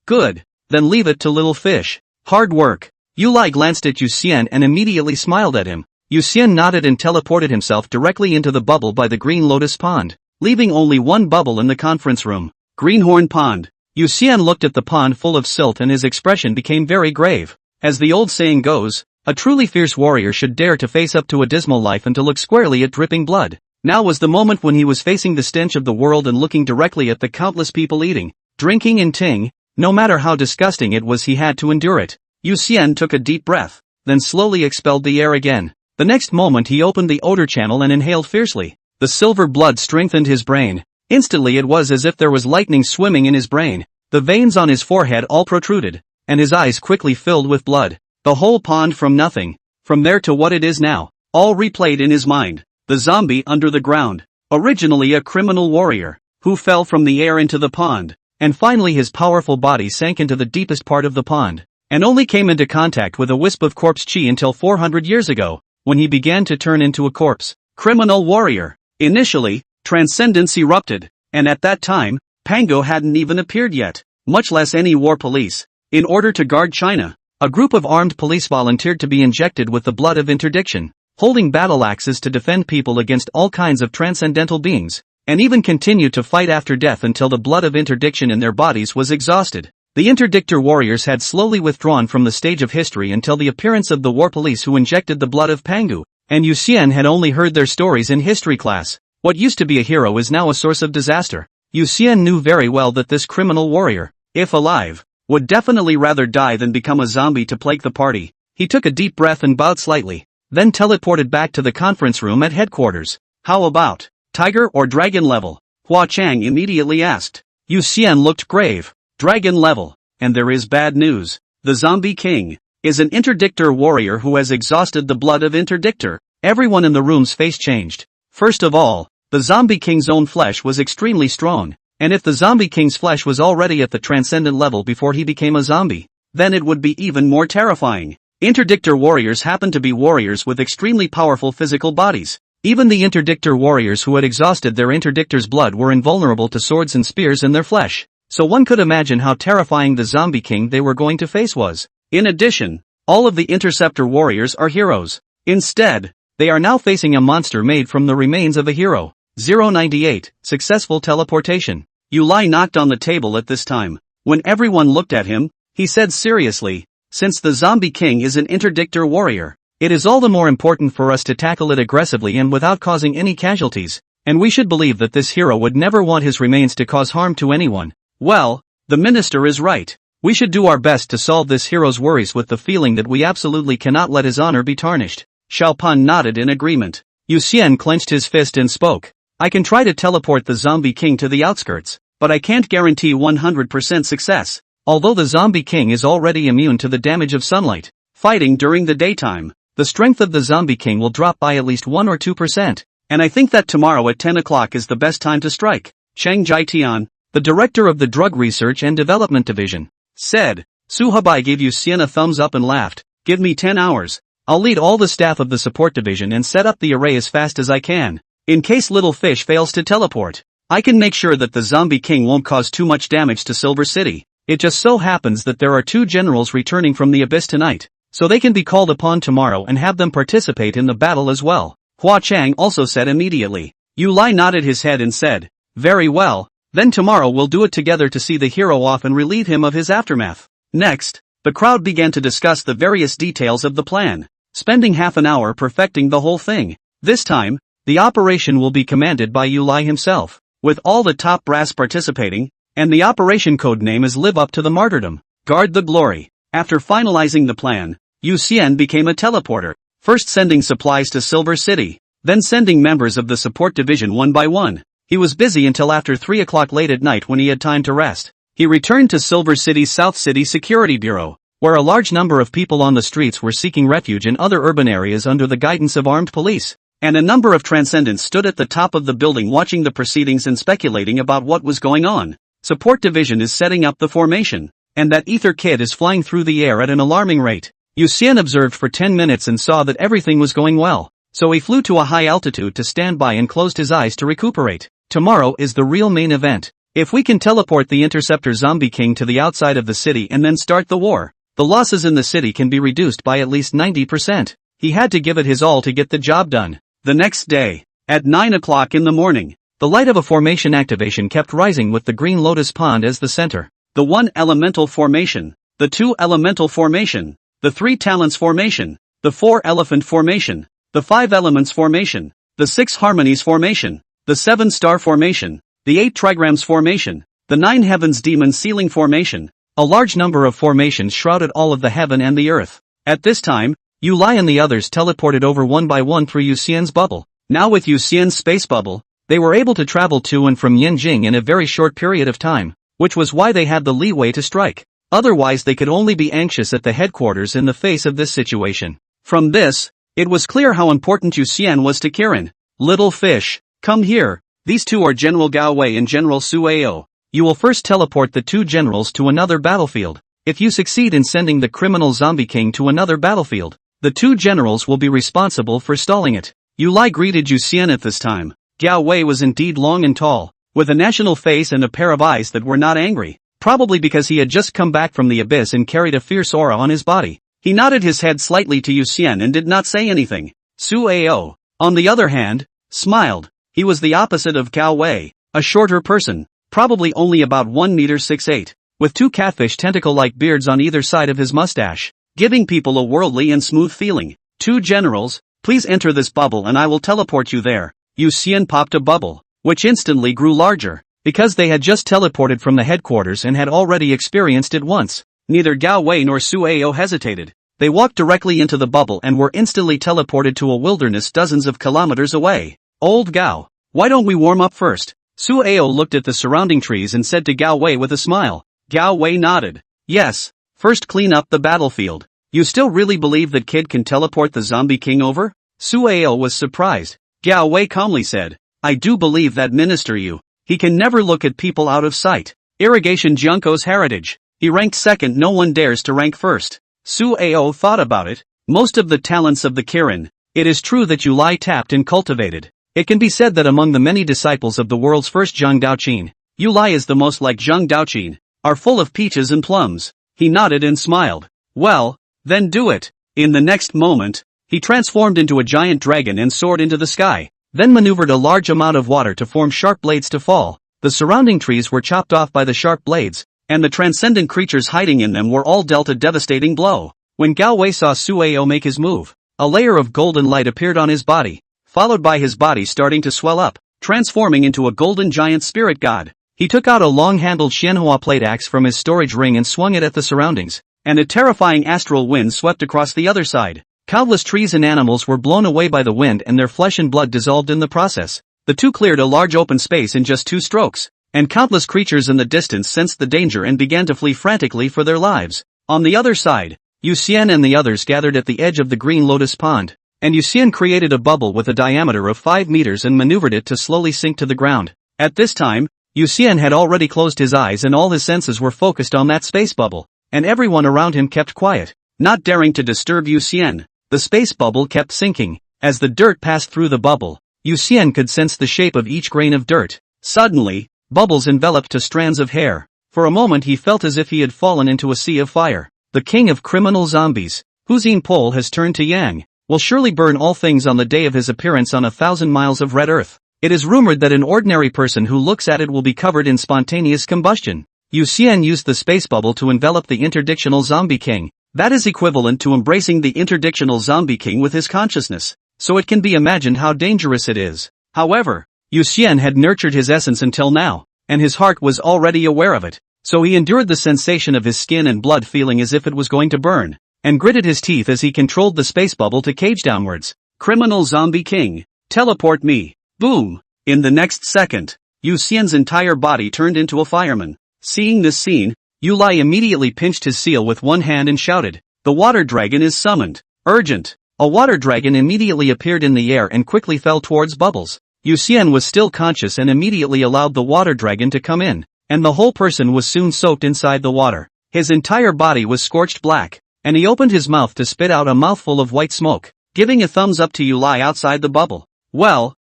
Good. Then leave it to little fish. Hard work. Yu Lai glanced at Yu Xian and immediately smiled at him. Yu Xian nodded and teleported himself directly into the bubble by the Green Lotus Pond, leaving only one bubble in the conference room. Greenhorn Pond. Yu Xian looked at the pond full of silt and his expression became very grave. As the old saying goes, a truly fierce warrior should dare to face up to a dismal life and to look squarely at dripping blood. Now was the moment when he was facing the stench of the world and looking directly at the countless people eating, drinking and ting. No matter how disgusting it was, he had to endure it. Yu Xian took a deep breath, then slowly expelled the air again. The next moment he opened the odor channel and inhaled fiercely. The silver blood strengthened his brain. Instantly it was as if there was lightning swimming in his brain. The veins on his forehead all protruded, and his eyes quickly filled with blood. The whole pond from nothing, from there to what it is now, all replayed in his mind. The zombie under the ground, originally a criminal warrior, who fell from the air into the pond, and finally his powerful body sank into the deepest part of the pond, and only came into contact with a wisp of corpse chi until 400 years ago, when he began to turn into a corpse. Criminal warrior. Initially, transcendence erupted, and at that time, Pango hadn't even appeared yet, much less any war police. In order to guard China, a group of armed police volunteered to be injected with the blood of interdiction, holding battle axes to defend people against all kinds of transcendental beings, and even continued to fight after death until the blood of interdiction in their bodies was exhausted. The interdictor warriors had slowly withdrawn from the stage of history until the appearance of the war police who injected the blood of Pangu, and Yu Xian had only heard their stories in history class. What used to be a hero is now a source of disaster. Yu Xian knew very well that this criminal warrior, if alive, would definitely rather die than become a zombie to plague the party. He took a deep breath and bowed slightly, then teleported back to the conference room at headquarters. How about tiger or dragon level? Hua Chang immediately asked. Yu Xian looked grave. Dragon level, and there is bad news. The zombie king is an interdictor warrior who has exhausted the blood of interdictor. Everyone in the room's face changed. First of all, the zombie king's own flesh was extremely strong, and if the zombie king's flesh was already at the transcendent level before he became a zombie, then it would be even more terrifying. Interdictor warriors happen to be warriors with extremely powerful physical bodies. Even the interdictor warriors who had exhausted their interdictor's blood were invulnerable to swords and spears in their flesh, so one could imagine how terrifying the zombie king they were going to face was. In addition, all of the interceptor warriors are heroes. Instead, they are now facing a monster made from the remains of a hero. 098, successful teleportation. Yu Lai knocked on the table at this time. When everyone looked at him, he said seriously, since the zombie king is an interdictor warrior, it is all the more important for us to tackle it aggressively and without causing any casualties, and we should believe that this hero would never want his remains to cause harm to anyone. Well, the minister is right. We should do our best to solve this hero's worries with the feeling that we absolutely cannot let his honor be tarnished. Xiaopan nodded in agreement. Yu Xian clenched his fist and spoke. I can try to teleport the zombie king to the outskirts, but I can't guarantee 100% success. Although the zombie king is already immune to the damage of sunlight, fighting during the daytime, the strength of the zombie king will drop by at least 1 or 2%, and I think that tomorrow at 10 o'clock is the best time to strike. Cheng Jietian, the director of the Drug Research and Development Division, said. Zhou Tai gave Yu Xian a thumbs up and laughed. Give me 10 hours. I'll lead all the staff of the support division and set up the array as fast as I can. In case little fish fails to teleport, I can make sure that the zombie king won't cause too much damage to Silver City. It just so happens that there are 2 generals returning from the abyss tonight, so they can be called upon tomorrow and have them participate in the battle as well. Hua Chang also said immediately. Yu Lai nodded his head and said, very well, then tomorrow we'll do it together to see the hero off and relieve him of his aftermath. Next, the crowd began to discuss the various details of the plan, spending half an hour perfecting the whole thing. This time, the operation will be commanded by Yu Lai himself, with all the top brass participating, and the operation code name is Live Up to the Martyrdom, Guard the Glory. After finalizing the plan, Yu Xian became a teleporter, first sending supplies to Silver City, then sending members of the support division one by one. He was busy until after 3 o'clock late at night when he had time to rest. He returned to Silver City's South City Security Bureau, where a large number of people on the streets were seeking refuge in other urban areas under the guidance of armed police, and a number of transcendents stood at the top of the building watching the proceedings and speculating about what was going on. Support division is setting up the formation, and that ether kid is flying through the air at an alarming rate. Yu Xian observed for 10 minutes and saw that everything was going well. So he flew to a high altitude to stand by and closed his eyes to recuperate. Tomorrow is the real main event. If we can teleport the Interceptor Zombie King to the outside of the city and then start the war, the losses in the city can be reduced by at least 90%. He had to give it his all to get the job done. The next day, at 9 o'clock in the morning, the light of a formation activation kept rising with the Green Lotus Pond as the center. The 1 elemental formation, the 2 elemental formation, the 3 talents formation, the 4 elephant formation, the 5 elements formation, the 6 harmonies formation, the 7 star formation, the 8 trigrams formation, the 9 heavens demon ceiling formation. A large number of formations shrouded all of the heaven and the earth. At this time, Yu Lai and the others teleported over one by one through Yu Xian's bubble. Now with Yu Xian's space bubble, they were able to travel to and from Yanjing in a very short period of time, which was why they had the leeway to strike. Otherwise they could only be anxious at the headquarters in the face of this situation. From this, it was clear how important Yu Xian was to Kirin. Little fish, come here. These two are General Gao Wei and General Su Ao. You will first teleport the 2 generals to another battlefield. If you succeed in sending the criminal zombie king to another battlefield, the 2 generals will be responsible for stalling it. Yu Lai greeted Yu Xian at this time. Gao Wei was indeed long and tall, with a national face and a pair of eyes that were not angry, probably because he had just come back from the abyss and carried a fierce aura on his body. He nodded his head slightly to Yu Xian and did not say anything. Su Ao, on the other hand, smiled. He was the opposite of Gao Wei, a shorter person, probably only about 1 meter 6'8", with 2 catfish tentacle-like beards on either side of his mustache, giving people a worldly and smooth feeling. 2 generals, please enter this bubble and I will teleport you there. Yu Xian popped a bubble, which instantly grew larger, because they had just teleported from the headquarters and had already experienced it once. Neither Gao Wei nor Su Ao hesitated. They walked directly into the bubble and were instantly teleported to a wilderness dozens of kilometers away. Old Gao, why don't we warm up first? Su Ao looked at the surrounding trees and said to Gao Wei with a smile. Gao Wei nodded. Yes, first clean up the battlefield. You still really believe that kid can teleport the zombie king over? Su Ao was surprised. Gao Wei calmly said, I do believe that minister you. He can never look at people out of sight. Irrigation Junko's heritage. He ranked second, no one dares to rank first. Su Ao thought about it. Most of the talents of the Kirin, it is true that Yu Lai tapped and cultivated. It can be said that among the many disciples of the world's first Zhang Daoqin, Yu Lai is the most like Zhang Daoqin, are full of peaches and plums. He nodded and smiled. Well, then do it. In the next moment, he transformed into a giant dragon and soared into the sky, then maneuvered a large amount of water to form sharp blades to fall. The surrounding trees were chopped off by the sharp blades, and the transcendent creatures hiding in them were all dealt a devastating blow. When Gao Wei saw Su Ao make his move, a layer of golden light appeared on his body, followed by his body starting to swell up, transforming into a golden giant spirit god. He took out a long-handled Xianhua plate axe from his storage ring and swung it at the surroundings, and a terrifying astral wind swept across the other side. Countless trees and animals were blown away by the wind and their flesh and blood dissolved in the process. The two cleared a large open space in just 2 strokes, and countless creatures in the distance sensed the danger and began to flee frantically for their lives. On the other side, Yu Xian and the others gathered at the edge of the Green Lotus Pond, and Yu Xian created a bubble with a diameter of 5 meters and maneuvered it to slowly sink to the ground. At this time, Yu Xian had already closed his eyes and all his senses were focused on that space bubble, and everyone around him kept quiet, not daring to disturb Yu Xian. The space bubble kept sinking. As the dirt passed through the bubble, Yu Xian could sense the shape of each grain of dirt. Suddenly, bubbles enveloped to strands of hair. For a moment he felt as if he had fallen into a sea of fire. The king of criminal zombies, Huzin Pol has turned to Yang, will surely burn all things on the day of his appearance on 1,000 miles of red earth. It is rumored that an ordinary person who looks at it will be covered in spontaneous combustion. Yu Xian used the space bubble to envelop the interdictional zombie king. That is equivalent to embracing the interdictional zombie king with his consciousness, so it can be imagined how dangerous it is. However, Yu Xian had nurtured his essence until now, and his heart was already aware of it, so he endured the sensation of his skin and blood feeling as if it was going to burn, and gritted his teeth as he controlled the space bubble to cage downwards. Criminal zombie king, teleport me. Boom! In the next second, Yu Xian's entire body turned into a fireman. Seeing this scene, Yu Lai immediately pinched his seal with one hand and shouted, "The water dragon is summoned! Urgent!" A water dragon immediately appeared in the air and quickly fell towards Bubbles. Yu Xian was still conscious and immediately allowed the water dragon to come in, and the whole person was soon soaked inside the water. His entire body was scorched black. and he opened his mouth to spit out a mouthful of white smoke, giving a thumbs up to you lie outside the bubble. Well,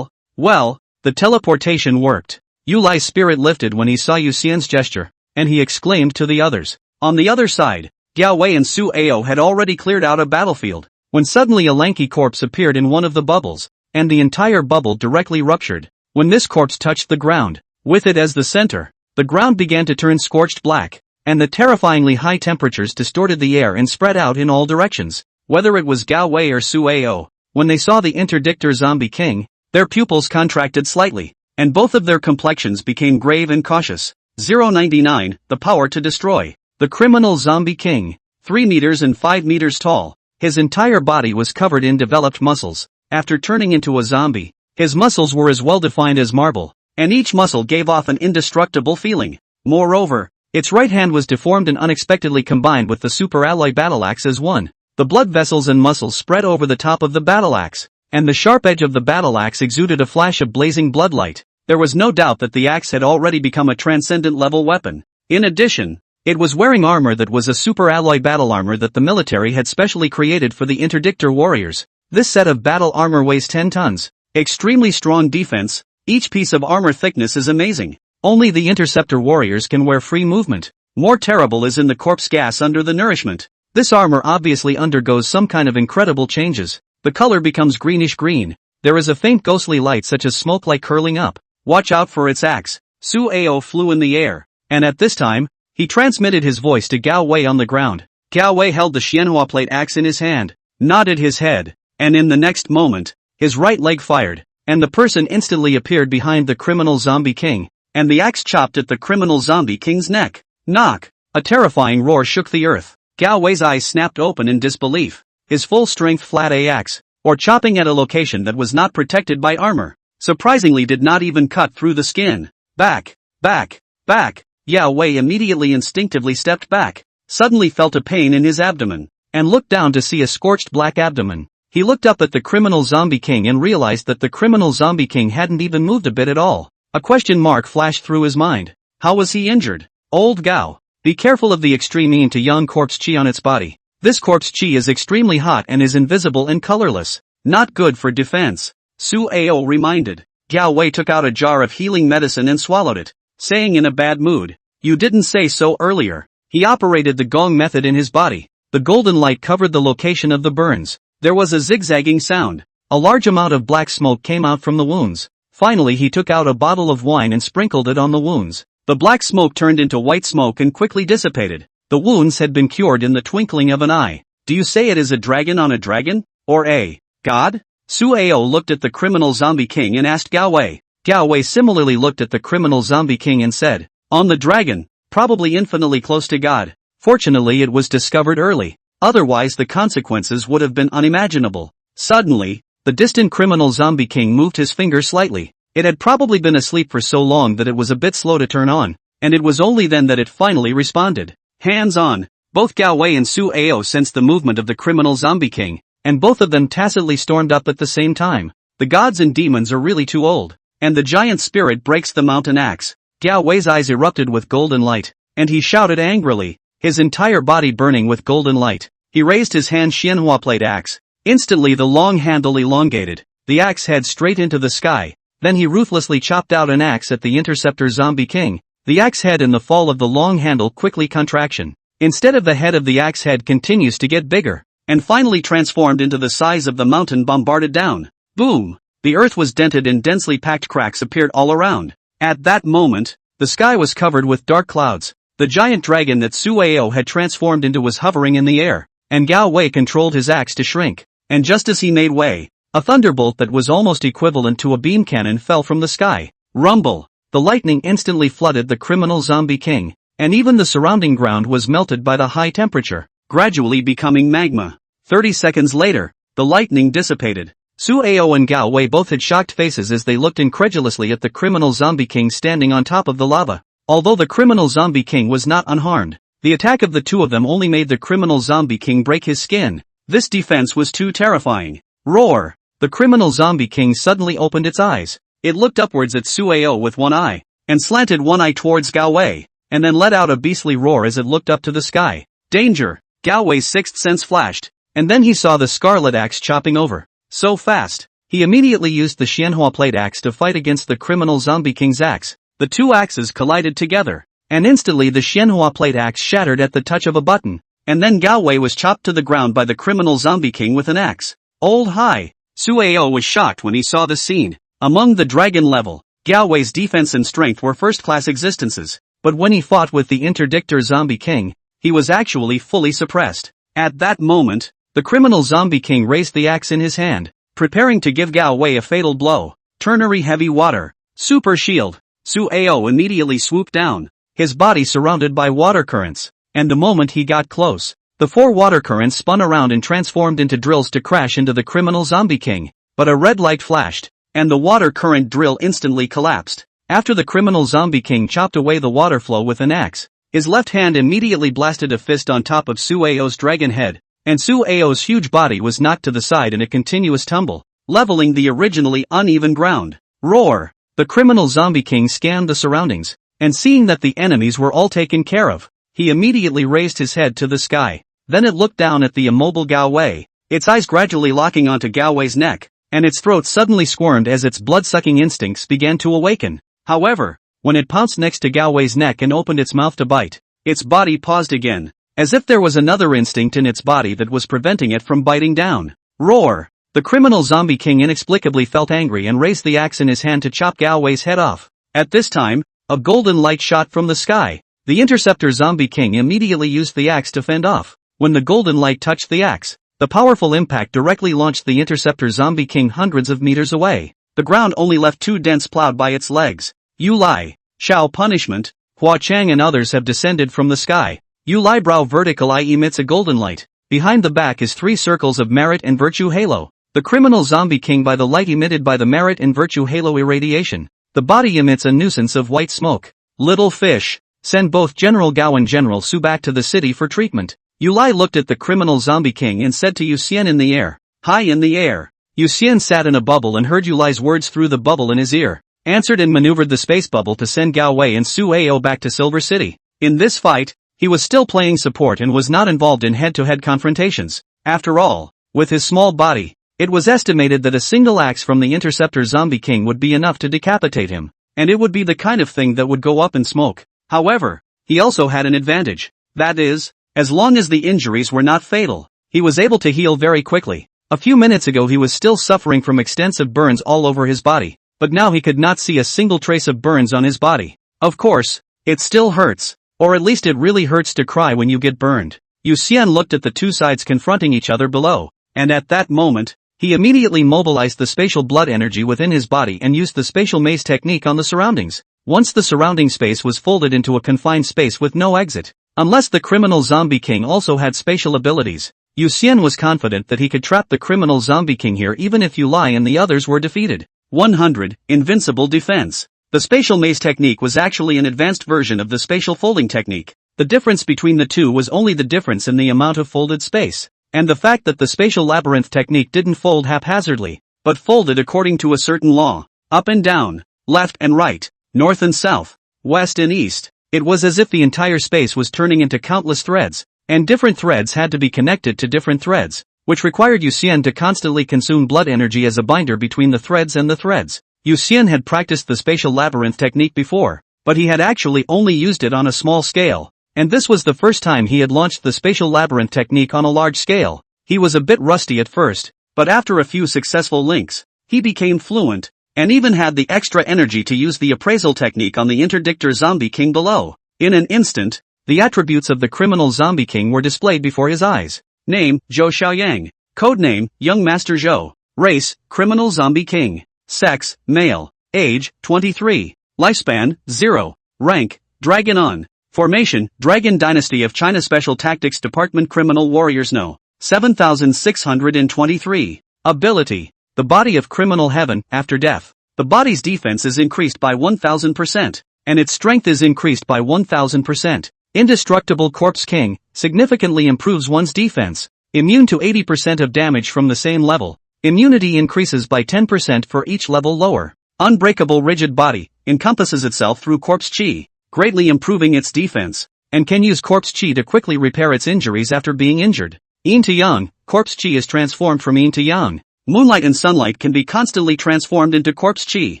the teleportation worked. Yu Lai's spirit lifted when he saw Yu Xian's gesture, and he exclaimed to the others. On the other side, Gao Wei and Su Ao had already cleared out a battlefield, when suddenly a lanky corpse appeared in one of the bubbles, and the entire bubble directly ruptured. When this corpse touched the ground, with it as the center, the ground began to turn scorched black, and the terrifyingly high temperatures distorted the air and spread out in all directions. Whether it was Gao Wei or Su Ao, when they saw the interdictor zombie king, their pupils contracted slightly, and both of their complexions became grave and cautious. 099, the power to destroy. The criminal zombie king, 3 meters and 5 meters tall, his entire body was covered in developed muscles. After turning into a zombie, his muscles were as well defined as marble, and each muscle gave off an indestructible feeling. Moreover, its right hand was deformed and unexpectedly combined with the super alloy battle axe as one. The blood vessels and muscles spread over the top of the battle axe, and the sharp edge of the battle axe exuded a flash of blazing bloodlight. There was no doubt that the axe had already become a transcendent level weapon. In addition, it was wearing armor that was a super alloy battle armor that the military had specially created for the interdictor warriors. This set of battle armor weighs 10 tons. Extremely strong defense, each piece of armor thickness is amazing. Only the interceptor warriors can wear free movement. More terrible is in the corpse gas under the nourishment. This armor obviously undergoes some kind of incredible changes. The color becomes greenish-green. There is a faint ghostly light such as smoke like curling up. Watch out for its axe. Su Ao flew in the air, and at this time, he transmitted his voice to Gao Wei on the ground. Gao Wei held the Xianhua plate axe in his hand, nodded his head, and in the next moment, his right leg fired, and the person instantly appeared behind the criminal zombie king, and the axe chopped at the criminal zombie king's neck. Knock! A terrifying roar shook the earth. Gao Wei's eyes snapped open in disbelief. His full-strength flat axe, or chopping at a location that was not protected by armor, surprisingly did not even cut through the skin. Back! Gao Wei immediately instinctively stepped back, suddenly felt a pain in his abdomen, and looked down to see a scorched black abdomen. He looked up at the criminal zombie king and realized that the criminal zombie king hadn't even moved a bit at all. A question mark flashed through his mind. How was he injured? Old Gao, be careful of the extreme yin to yang corpse chi on its body. This corpse chi is extremely hot and is invisible and colorless. Not good for defense. Su Ao reminded. Gao Wei took out a jar of healing medicine and swallowed it, saying in a bad mood, "You didn't say so earlier." He operated the gong method in his body. The golden light covered the location of the burns. There was a zigzagging sound. A large amount of black smoke came out from the wounds. Finally he took out a bottle of wine and sprinkled it on the wounds. The black smoke turned into white smoke and quickly dissipated. The wounds had been cured in the twinkling of an eye. Do you say it is a dragon on a dragon? Or a god? Su Ao looked at the criminal zombie king and asked Gao Wei. Gao Wei similarly looked at the criminal zombie king and said, "On the dragon, probably infinitely close to God." Fortunately it was discovered early. Otherwise the consequences would have been unimaginable. Suddenly, the distant criminal zombie king moved his finger slightly. It had probably been asleep for so long that it was a bit slow to turn on, and it was only then that it finally responded. Hands on. Both Gao Wei and Su Ao sensed the movement of the criminal zombie king, and both of them tacitly stormed up at the same time. The gods and demons are really too old, and the giant spirit breaks the mountain axe. Gao Wei's eyes erupted with golden light, and he shouted angrily, his entire body burning with golden light. He raised his hand Xianhua plate axe. Instantly the long handle elongated, the axe head straight into the sky. Then he ruthlessly chopped out an axe at the interceptor zombie king. The axe head and the fall of the long handle quickly contraction. Instead of the head of the axe head continues to get bigger, and finally transformed into the size of the mountain bombarded down. Boom! The earth was dented and densely packed cracks appeared all around. At that moment, the sky was covered with dark clouds. The giant dragon that Su Ao had transformed into was hovering in the air, and Gao Wei controlled his axe to shrink. And just as he made way, a thunderbolt that was almost equivalent to a beam cannon fell from the sky. Rumble! The lightning instantly flooded the criminal zombie king, and even the surrounding ground was melted by the high temperature, gradually becoming magma. 30 seconds later, the lightning dissipated. Su Ao and Gao Wei both had shocked faces as they looked incredulously at the criminal zombie king standing on top of the lava. Although the criminal zombie king was not unharmed, the attack of the two of them only made the criminal zombie king break his skin. This defense was too terrifying. Roar! The criminal zombie king suddenly opened its eyes. It looked upwards at Su Ao with one eye, and slanted one eye towards Gao Wei, and then let out a beastly roar as it looked up to the sky. Danger! Gao Wei's sixth sense flashed, and then he saw the scarlet axe chopping over. So fast. He immediately used the Xianhua plate axe to fight against the criminal zombie king's axe. The two axes collided together, and instantly the Xianhua plate axe shattered at the touch of a button, and then Gao Wei was chopped to the ground by the criminal zombie king with an axe. Old hi! Sueo was shocked when he saw the scene. Among the dragon level, Gao Wei's defense and strength were first-class existences, but when he fought with the interdictor zombie king, he was actually fully suppressed. At that moment, the criminal zombie king raised the axe in his hand, preparing to give Gao Wei a fatal blow. Ternary heavy water. Super shield. Sueo immediately swooped down, his body surrounded by water currents, and the moment he got close, the 4 water currents spun around and transformed into drills to crash into the criminal zombie king. But a red light flashed, and the water current drill instantly collapsed. After the criminal zombie king chopped away the water flow with an axe, his left hand immediately blasted a fist on top of Sueo's dragon head, and Sueo's huge body was knocked to the side in a continuous tumble, leveling the originally uneven ground. Roar! The criminal zombie king scanned the surroundings, and seeing that the enemies were all taken care of, he immediately raised his head to the sky. Then it looked down at the immobile Gao Wei, its eyes gradually locking onto Gao Wei's neck, and its throat suddenly squirmed as its blood-sucking instincts began to awaken. However, when it pounced next to Gao Wei's neck and opened its mouth to bite, its body paused again, as if there was another instinct in its body that was preventing it from biting down. Roar! The criminal zombie king inexplicably felt angry and raised the axe in his hand to chop Gao Wei's head off. At this time, a golden light shot from the sky. The interceptor zombie king immediately used the axe to fend off. When the golden light touched the axe, the powerful impact directly launched the interceptor zombie king hundreds of meters away. The ground only left 2 dents plowed by its legs. Yu Lai, Shao Punishment, Hua Chang and others have descended from the sky. Yu Lai brow vertical eye emits a golden light. Behind the back is 3 circles of merit and virtue halo. The criminal zombie king by the light emitted by the merit and virtue halo irradiation. The body emits a nuisance of white smoke. Little fish, send both General Gao and General Su back to the city for treatment. Yu Lai looked at the criminal zombie king and said to Yu Xian in the air. High in the air. Yu Xian sat in a bubble and heard Yu Lai's words through the bubble in his ear, answered and maneuvered the space bubble to send Gao Wei and Su Ao back to Silver City. In this fight, he was still playing support and was not involved in head-to-head confrontations. After all, with his small body, it was estimated that a single axe from the interceptor zombie king would be enough to decapitate him, and it would be the kind of thing that would go up in smoke. However, he also had an advantage. That is, as long as the injuries were not fatal, he was able to heal very quickly. A few minutes ago he was still suffering from extensive burns all over his body, but now he could not see a single trace of burns on his body. Of course, it still hurts, or at least it really hurts to cry when you get burned. Yu Xian looked at the 2 sides confronting each other below, and at that moment, he immediately mobilized the spatial blood energy within his body and used the spatial maze technique on the surroundings. Once the surrounding space was folded into a confined space with no exit. Unless the criminal zombie king also had spatial abilities, Yu Xian was confident that he could trap the criminal zombie king here even if Yu Lai and the others were defeated. 100. Invincible Defense. The spatial maze technique was actually an advanced version of the spatial folding technique. The difference between the two was only the difference in the amount of folded space, and the fact that the spatial labyrinth technique didn't fold haphazardly, but folded according to a certain law. Up and down, left and right, north and south, west and east. It was as if the entire space was turning into countless threads, and different threads had to be connected to different threads, which required Yu Xian to constantly consume blood energy as a binder between the threads and the threads. Yu Xian had practiced the spatial labyrinth technique before, but he had actually only used it on a small scale, and this was the first time he had launched the spatial labyrinth technique on a large scale. He was a bit rusty at first, but after a few successful links, he became fluent, and even had the extra energy to use the appraisal technique on the interdictor zombie king below. In an instant, the attributes of the criminal zombie king were displayed before his eyes. Name, Zhou Xiaoyang. Codename, Young Master Zhou. Race, Criminal Zombie King. Sex, male. Age, 23. Lifespan, 0. Rank, Dragon On. Formation, Dragon Dynasty of China Special Tactics Department Criminal Warriors No. 7623. Ability. The body of criminal heaven, after death. The body's defense is increased by 1000%, and its strength is increased by 1000%. Indestructible Corpse King, significantly improves one's defense. Immune to 80% of damage from the same level. Immunity increases by 10% for each level lower. Unbreakable Rigid Body, encompasses itself through corpse chi, greatly improving its defense. and can use corpse chi to quickly repair its injuries after being injured. Yin to yang, corpse chi is transformed from yin to yang. Moonlight and sunlight can be constantly transformed into corpse chi,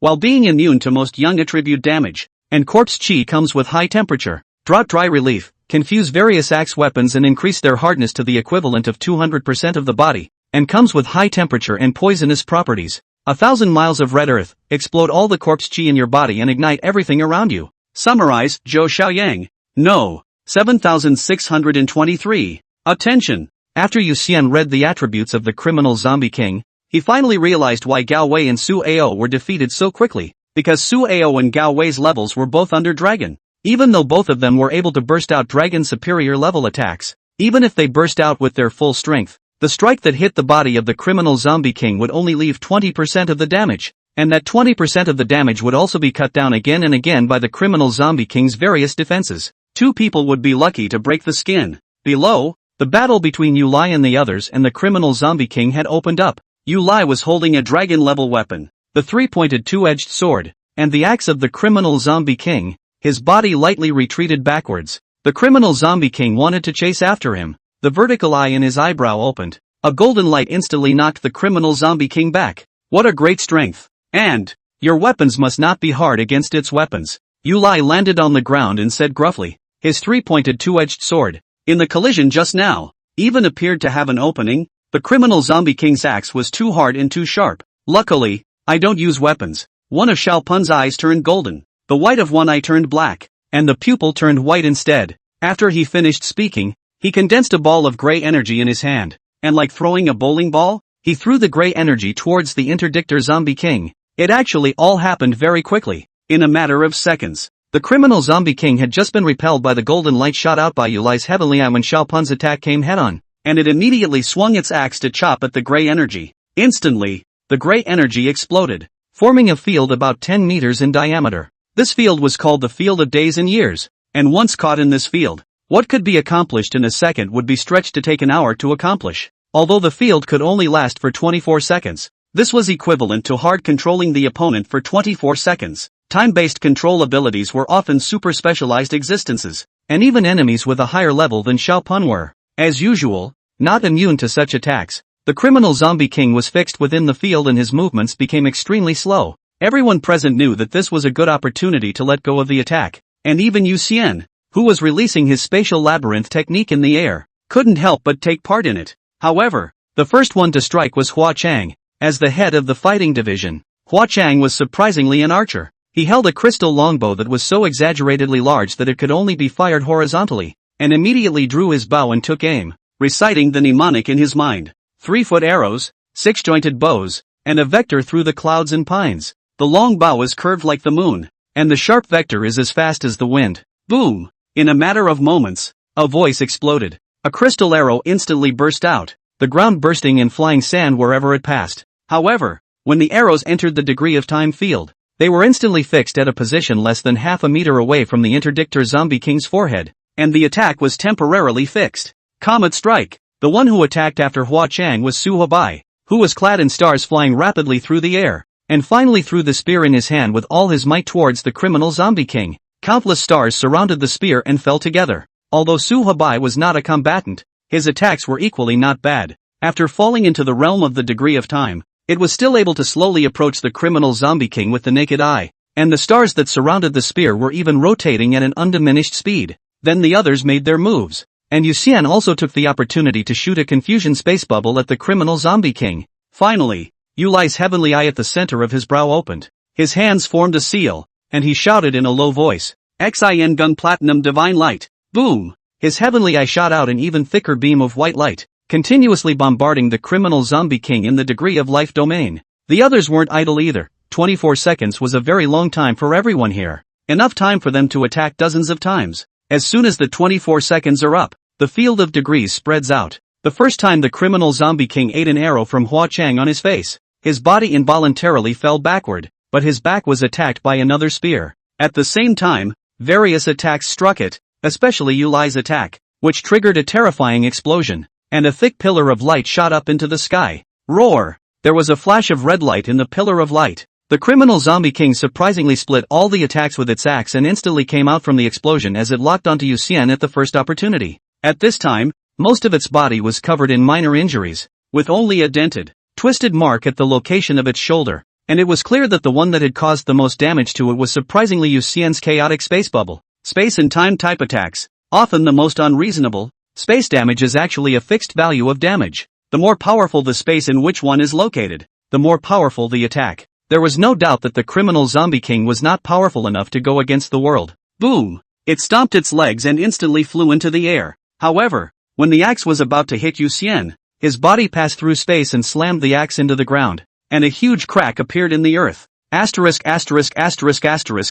while being immune to most yang attribute damage, and corpse chi comes with high temperature, dry relief, can fuse various axe weapons and increase their hardness to the equivalent of 200% of the body, and comes with high temperature and poisonous properties. 1,000 miles of red earth, explode all the corpse chi in your body and ignite everything around you. Summarize, Zhou Xiaoyang. No. 7623. Attention! After Yu Xian read the attributes of the criminal zombie king, he finally realized why Gao Wei and Su Ao were defeated so quickly, because Su Ao and Gao Wei's levels were both under dragon. Even though both of them were able to burst out dragon superior level attacks, even if they burst out with their full strength, the strike that hit the body of the criminal zombie king would only leave 20% of the damage, and that 20% of the damage would also be cut down again and again by the criminal zombie king's various defenses. 2 people would be lucky to break the skin. Below, the battle between Yu Lai and the others and the criminal zombie king had opened up. Yu Lai was holding a dragon-level weapon, the 3-pointed two-edged sword, and the axe of the criminal zombie king. His body lightly retreated backwards. The criminal zombie king wanted to chase after him. The vertical eye in his eyebrow opened. A golden light instantly knocked the criminal zombie king back. What a great strength! And, your weapons must not be hard against its weapons. Yu Lai landed on the ground and said gruffly, his 3-pointed two-edged sword, in the collision just now, even appeared to have an opening. The criminal zombie king's axe was too hard and too sharp. Luckily, I don't use weapons. One of Xiao Pun's eyes turned golden, the white of one eye turned black, and the pupil turned white instead. After he finished speaking, he condensed a ball of gray energy in his hand, and like throwing a bowling ball, he threw the gray energy towards the interdictor zombie king. It actually all happened very quickly, in a matter of seconds. The criminal zombie king had just been repelled by the golden light shot out by Yu Lai's heavenly eye when Xiao Pun's attack came head-on, and it immediately swung its axe to chop at the gray energy. Instantly, the gray energy exploded, forming a field about 10 meters in diameter. This field was called the field of days and years, and once caught in this field, what could be accomplished in a second would be stretched to take an hour to accomplish. Although the field could only last for 24 seconds, this was equivalent to hard controlling the opponent for 24 seconds. Time-based control abilities were often super-specialized existences, and even enemies with a higher level than Xiao Pun were, as usual, not immune to such attacks. The criminal zombie king was fixed within the field and his movements became extremely slow. Everyone present knew that this was a good opportunity to let go of the attack, and even Yu Xian, who was releasing his spatial labyrinth technique in the air, couldn't help but take part in it. However, the first one to strike was Hua Chang, as the head of the fighting division. Hua Chang was surprisingly an archer. He held a crystal longbow that was so exaggeratedly large that it could only be fired horizontally, and immediately drew his bow and took aim, reciting the mnemonic in his mind. 3-foot arrows, 6-jointed bows, and a vector through the clouds and pines. The long bow is curved like the moon, and the sharp vector is as fast as the wind. Boom! In a matter of moments, a voice exploded. A crystal arrow instantly burst out, the ground bursting and flying sand wherever it passed. However, when the arrows entered the degree of time field, they were instantly fixed at a position less than half a meter away from the interdictor zombie king's forehead, and the attack was temporarily fixed. Comet strike! The one who attacked after Hua Chang was Su Hubai, who was clad in stars flying rapidly through the air, and finally threw the spear in his hand with all his might towards the criminal zombie king. Countless stars surrounded the spear and fell together. Although Su Hubai was not a combatant, his attacks were equally not bad. After falling into the realm of the degree of time, it was still able to slowly approach the criminal zombie king with the naked eye, and the stars that surrounded the spear were even rotating at an undiminished speed. Then the others made their moves, and Yu Xian also took the opportunity to shoot a confusion space bubble at the criminal zombie king. Finally, Yu Lai's heavenly eye at the center of his brow opened. His hands formed a seal, and he shouted in a low voice, Xin Gun Platinum Divine Light. Boom! His heavenly eye shot out an even thicker beam of white light, continuously bombarding the criminal zombie king in the degree of life domain. The others weren't idle either. 24 seconds was a very long time for everyone here. Enough time for them to attack dozens of times. As soon as the 24 seconds are up, the field of degrees spreads out. The first time the criminal zombie king ate an arrow from Hua Chang on his face, his body involuntarily fell backward, but his back was attacked by another spear. At the same time, various attacks struck it, especially Yu Lai's attack, which triggered a terrifying explosion, and a thick pillar of light shot up into the sky. Roar! There was a flash of red light in the pillar of light, The criminal zombie king surprisingly split all the attacks with its axe and instantly came out from the explosion as it locked onto Yu Xian at the first opportunity. At this time, most of its body was covered in minor injuries, with only a dented, twisted mark at the location of its shoulder, and it was clear that the one that had caused the most damage to it was surprisingly Yu Xian's chaotic space bubble. Space and time type attacks, often the most unreasonable. Space damage is actually a fixed value of damage. The more powerful the space in which one is located, the more powerful the attack. There was no doubt that the criminal zombie king was not powerful enough to go against the world. Boom! It stomped its legs and instantly flew into the air. However, when the axe was about to hit Yu Xian, his body passed through space and slammed the axe into the ground, and a huge crack appeared in the earth.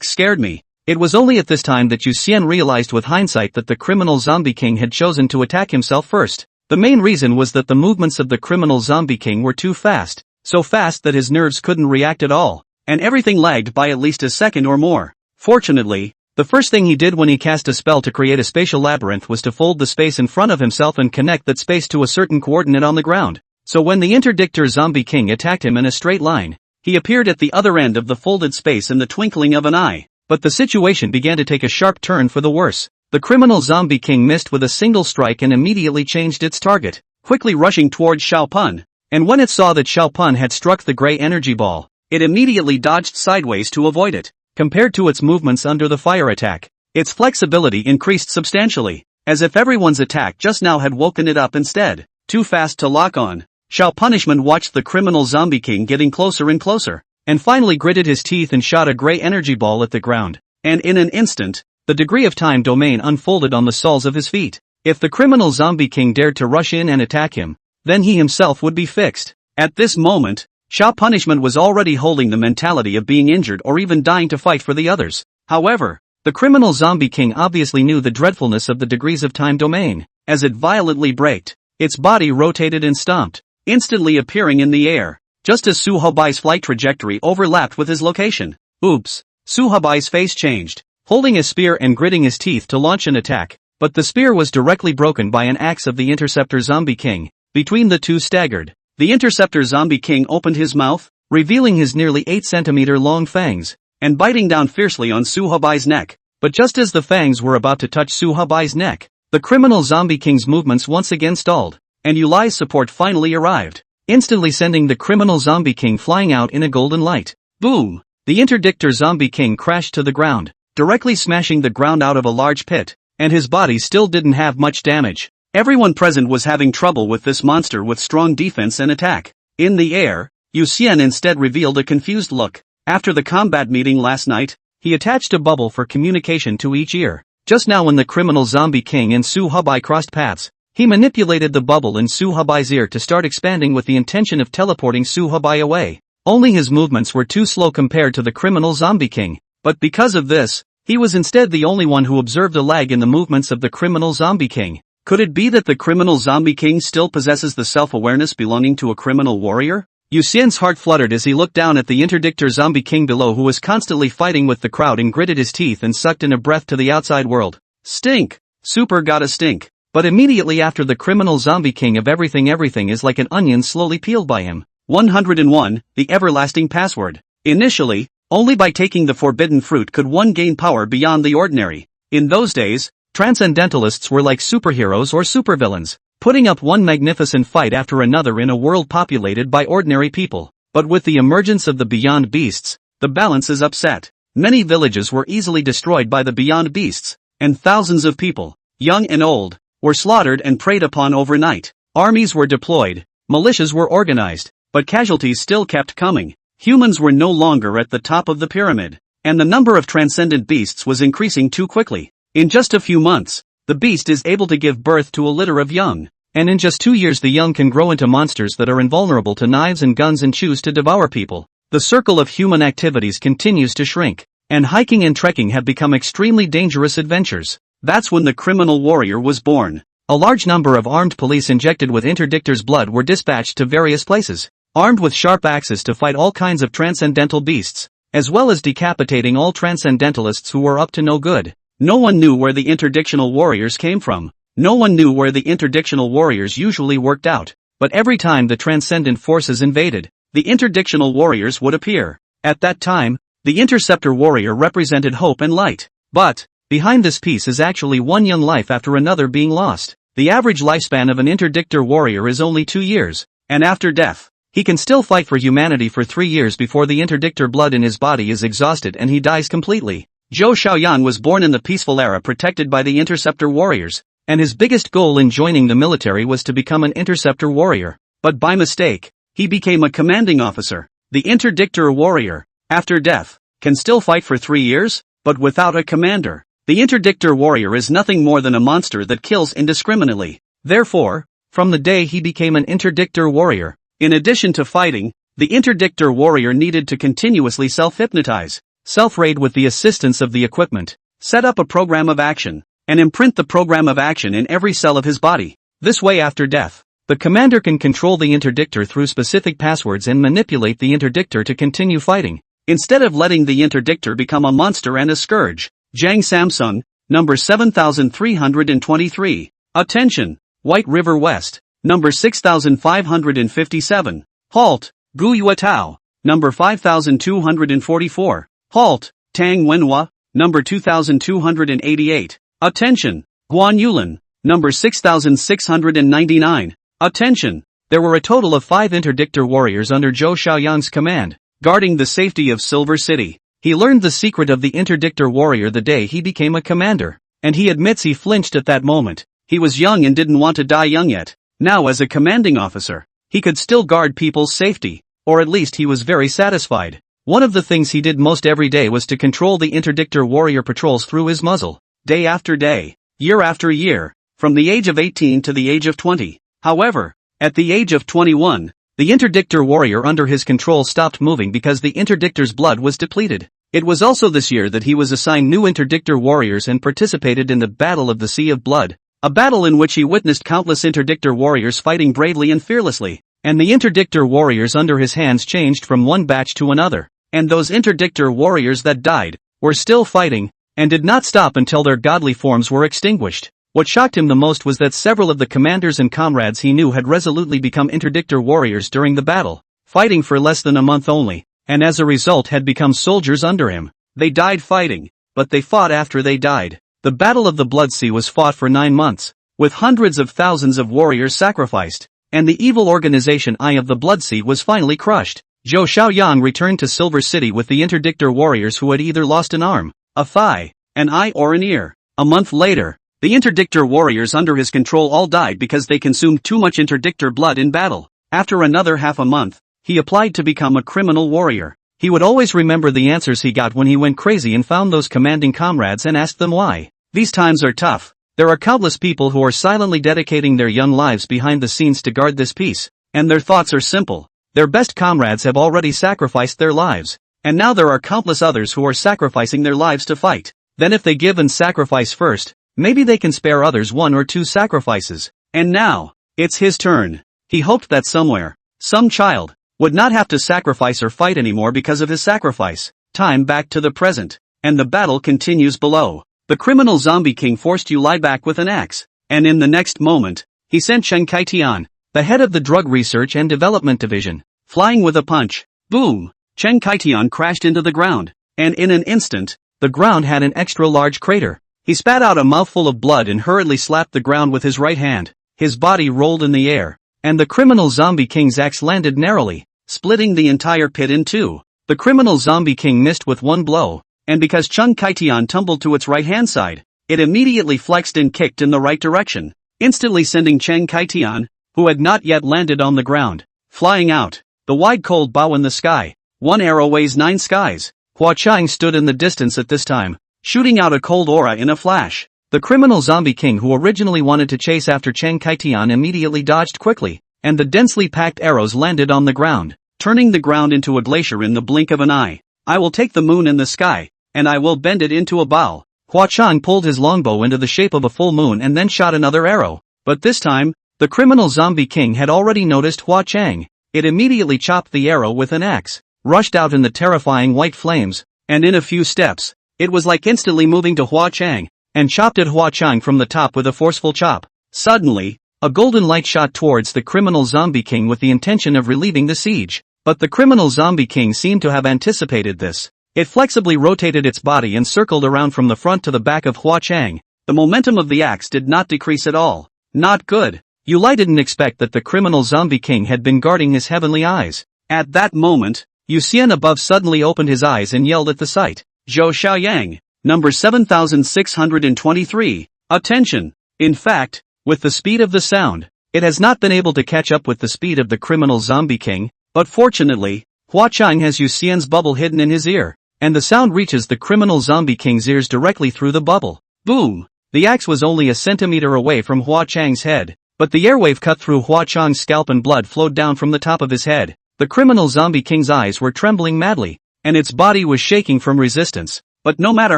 Scared me. It was only at this time that Yu Xian realized with hindsight that the criminal zombie king had chosen to attack himself first. The main reason was that the movements of the criminal zombie king were too fast, so fast that his nerves couldn't react at all, and everything lagged by at least a second or more. Fortunately, the first thing he did when he cast a spell to create a spatial labyrinth was to fold the space in front of himself and connect that space to a certain coordinate on the ground. So when the interdictor zombie king attacked him in a straight line, he appeared at the other end of the folded space in the twinkling of an eye. But the situation began to take a sharp turn for the worse. The criminal zombie king missed with a single strike and immediately changed its target, quickly rushing towards Xiao Pun. And when it saw that Xiao Pun had struck the gray energy ball, it immediately dodged sideways to avoid it. Compared to its movements under the fire attack, its flexibility increased substantially, as if everyone's attack just now had woken it up instead. Too fast to lock on. Xiao Punishment watched the criminal zombie king getting closer and closer, and finally gritted his teeth and shot a gray energy ball at the ground. And in an instant, the degree of time domain unfolded on the soles of his feet. If the criminal zombie king dared to rush in and attack him, then he himself would be fixed. At this moment, Xiao Punishment was already holding the mentality of being injured or even dying to fight for the others. However, the criminal zombie king obviously knew the dreadfulness of the degrees of time domain. As it violently braked, its body rotated and stomped, instantly appearing in the air, just as Su Hobai's flight trajectory overlapped with his location. Oops! Su Hobai's face changed, holding a spear and gritting his teeth to launch an attack, but the spear was directly broken by an axe of the interceptor zombie king. Between the two staggered, the interceptor zombie king opened his mouth, revealing his nearly 8 centimeter long fangs, and biting down fiercely on Su Hobai's neck. But just as the fangs were about to touch Su Hobai's neck, the criminal zombie king's movements once again stalled, and Yu Lai's support finally arrived, instantly sending the criminal zombie king flying out in a golden light. Boom! The interdictor zombie king crashed to the ground, directly smashing the ground out of a large pit, and his body still didn't have much damage. Everyone present was having trouble with this monster with strong defense and attack. In the air, Yu Xian instead revealed a confused look. After the combat meeting last night, he attached a bubble for communication to each ear. Just now when the criminal zombie king and Su Hubai crossed paths, he manipulated the bubble in Su Hubai's ear to start expanding with the intention of teleporting Su Hubai away. Only his movements were too slow compared to the criminal zombie king, but because of this, he was instead the only one who observed a lag in the movements of the criminal zombie king. Could it be that the criminal zombie king still possesses the self-awareness belonging to a criminal warrior? Yu Xian's heart fluttered as he looked down at the interdictor zombie king below who was constantly fighting with the crowd and gritted his teeth and sucked in a breath to the outside world. Stink! Super gotta stink! But immediately after the criminal zombie king of everything is like an onion slowly peeled by him. 101, the everlasting password. Initially, only by taking the forbidden fruit could one gain power beyond the ordinary. In those days, transcendentalists were like superheroes or supervillains, putting up one magnificent fight after another in a world populated by ordinary people. But with the emergence of the Beyond Beasts, the balance is upset. Many villages were easily destroyed by the Beyond Beasts, and thousands of people, young and old, were slaughtered and preyed upon overnight. Armies were deployed, militias were organized, but casualties still kept coming. Humans were no longer at the top of the pyramid, and the number of transcendent beasts was increasing too quickly. In just a few months, the beast is able to give birth to a litter of young, and in just 2 years the young can grow into monsters that are invulnerable to knives and guns and choose to devour people. The circle of human activities continues to shrink, and hiking and trekking have become extremely dangerous adventures. That's when the criminal warrior was born. A large number of armed police injected with interdictor's blood were dispatched to various places, armed with sharp axes to fight all kinds of transcendental beasts, as well as decapitating all transcendentalists who were up to no good. No one knew where the interdictional warriors came from. No one knew where the interdictional warriors usually worked out. But every time the transcendent forces invaded, the interdictional warriors would appear. At that time, the interceptor warrior represented hope and light. But, behind this peace is actually one young life after another being lost. The average lifespan of an interdictor warrior is only 2 years, and after death, he can still fight for humanity for 3 years before the interdictor blood in his body is exhausted and he dies completely. Zhou Xiaoyan was born in the peaceful era protected by the interceptor warriors, and his biggest goal in joining the military was to become an interceptor warrior. But by mistake, he became a commanding officer. The interdictor warrior, after death, can still fight for 3 years, but without a commander. The interdictor warrior is nothing more than a monster that kills indiscriminately. Therefore, from the day he became an interdictor warrior, in addition to fighting, the interdictor warrior needed to continuously self-hypnotize, self-raid with the assistance of the equipment, set up a program of action, and imprint the program of action in every cell of his body. This way after death, the commander can control the interdictor through specific passwords and manipulate the interdictor to continue fighting, instead of letting the interdictor become a monster and a scourge. Jiang Samsung, number 7323. Attention! White River West, number 6557. Halt! Gu Yuetao, number 5244. Halt! Tang Wenhua, number 2288. Attention! Guan Yulin, number 6699. Attention! There were a total of 5 interdictor warriors under Zhou Xiaoyang's command, guarding the safety of Silver City. He learned the secret of the interdictor warrior the day he became a commander, and he admits he flinched at that moment. He was young and didn't want to die young yet. Now as a commanding officer, he could still guard people's safety, or at least he was very satisfied. One of the things he did most every day was to control the interdictor warrior patrols through his muzzle, day after day, year after year, from the age of 18 to the age of 20. However, at the age of 21, the interdictor warrior under his control stopped moving because the interdictor's blood was depleted. It was also this year that he was assigned new interdictor warriors and participated in the Battle of the Sea of Blood, a battle in which he witnessed countless interdictor warriors fighting bravely and fearlessly, and the interdictor warriors under his hands changed from one batch to another, and those interdictor warriors that died were still fighting, and did not stop until their godly forms were extinguished. What shocked him the most was that several of the commanders and comrades he knew had resolutely become interdictor warriors during the battle, fighting for less than a month only, and as a result had become soldiers under him. They died fighting, but they fought after they died. The Battle of the Blood Sea was fought for 9 months, with hundreds of thousands of warriors sacrificed, and the evil organization Eye of the Blood Sea was finally crushed. Zhou Xiaoyang returned to Silver City with the interdictor warriors who had either lost an arm, a thigh, an eye or an ear. A month later, the interdictor warriors under his control all died because they consumed too much interdictor blood in battle. After another half a month, he applied to become a criminal warrior. He would always remember the answers he got when he went crazy and found those commanding comrades and asked them why. These times are tough. There are countless people who are silently dedicating their young lives behind the scenes to guard this peace, and their thoughts are simple. Their best comrades have already sacrificed their lives, and now there are countless others who are sacrificing their lives to fight. Then if they give and sacrifice first, maybe they can spare others 1 or 2 sacrifices. And now, it's his turn. He hoped that somewhere, some child, would not have to sacrifice or fight anymore because of his sacrifice. Time back to the present, and the battle continues below. The criminal zombie king forced Yu Lai back with an axe, and in the next moment, he sent Chen Kaitian, the head of the Drug Research and Development Division, flying with a punch. Boom! Chen Kaitian crashed into the ground, and in an instant, the ground had an extra large crater. He spat out a mouthful of blood and hurriedly slapped the ground with his right hand. His body rolled in the air, and the criminal zombie king's axe landed narrowly, splitting the entire pit in 2. The criminal zombie king missed with 1 blow, and because Chen Kaitian tumbled to its right-hand side, it immediately flexed and kicked in the right direction, instantly sending Chen Kaitian, who had not yet landed on the ground, flying out. The wide cold bow in the sky. 1 arrow weighs 9 skies. Hua Chang stood in the distance at this time, shooting out a cold aura in a flash. The criminal zombie king who originally wanted to chase after Chen Kaitian immediately dodged quickly, and the densely packed arrows landed on the ground, turning the ground into a glacier in the blink of an eye. I will take the moon in the sky, and I will bend it into a ball. Hua Chang pulled his longbow into the shape of a full moon and then shot another arrow. But this time, the criminal zombie king had already noticed Hua Chang. It immediately chopped the arrow with an axe, rushed out in the terrifying white flames, and in a few steps, it was like instantly moving to Hua Chang, and chopped at Hua Chang from the top with a forceful chop. Suddenly, a golden light shot towards the criminal zombie king with the intention of relieving the siege. But the criminal zombie king seemed to have anticipated this. It flexibly rotated its body and circled around from the front to the back of Hua Chang. The momentum of the axe did not decrease at all. Not good. Yu Lai didn't expect that the criminal zombie king had been guarding his heavenly eyes. At that moment, Yu Xian above suddenly opened his eyes and yelled at the sight. Zhou Xiaoyang. Number 7623. Attention! In fact, with the speed of the sound, it has not been able to catch up with the speed of the criminal zombie king, but fortunately, Hua Chang has Yu Xian's bubble hidden in his ear, and the sound reaches the criminal zombie king's ears directly through the bubble. Boom! The axe was only a centimeter away from Hua Chang's head, but the airwave cut through Hua Chang's scalp and blood flowed down from the top of his head. The criminal zombie king's eyes were trembling madly, and its body was shaking from resistance, but no matter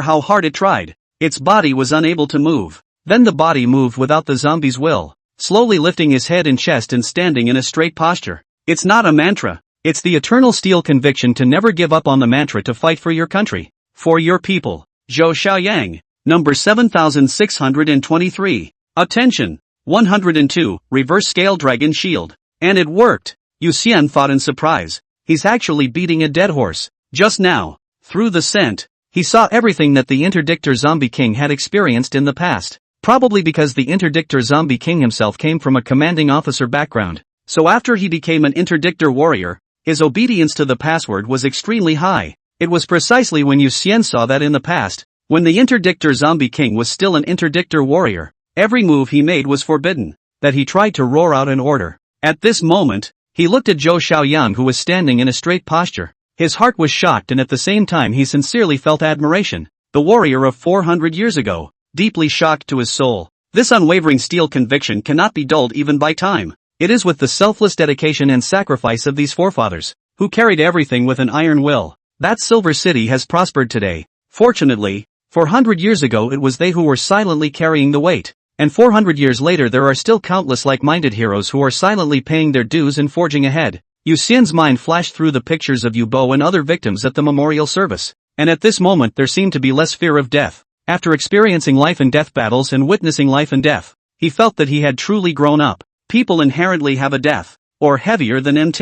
how hard it tried, its body was unable to move. Then the body moved without the zombie's will, slowly lifting his head and chest and standing in a straight posture. It's not a mantra. It's the eternal steel conviction to never give up on the mantra to fight for your country, for your people. Zhou Xiaoyang. Number 7623. Attention! 102, reverse scale dragon shield. And it worked! Yu Xian thought in surprise. He's actually beating a dead horse. Just now, through the scent, he saw everything that the interdictor zombie king had experienced in the past. Probably because the interdictor zombie king himself came from a commanding officer background. So after he became an interdictor warrior, his obedience to the password was extremely high. It was precisely when Yu Xian saw that in the past, when the interdictor zombie king was still an interdictor warrior, every move he made was forbidden, that he tried to roar out an order. At this moment, he looked at Zhou Xiaoyang who was standing in a straight posture. His heart was shocked and at the same time he sincerely felt admiration. The warrior of 400 years ago, deeply shocked to his soul. This unwavering steel conviction cannot be dulled even by time. It is with the selfless dedication and sacrifice of these forefathers, who carried everything with an iron will, that Silver City has prospered today. Fortunately, 400 years ago it was they who were silently carrying the weight, and 400 years later there are still countless like-minded heroes who are silently paying their dues and forging ahead. Yu Xian's mind flashed through the pictures of Yu Bo and other victims at the memorial service, and at this moment there seemed to be less fear of death. After experiencing life and death battles and witnessing life and death, he felt that he had truly grown up. People inherently have a death, or heavier than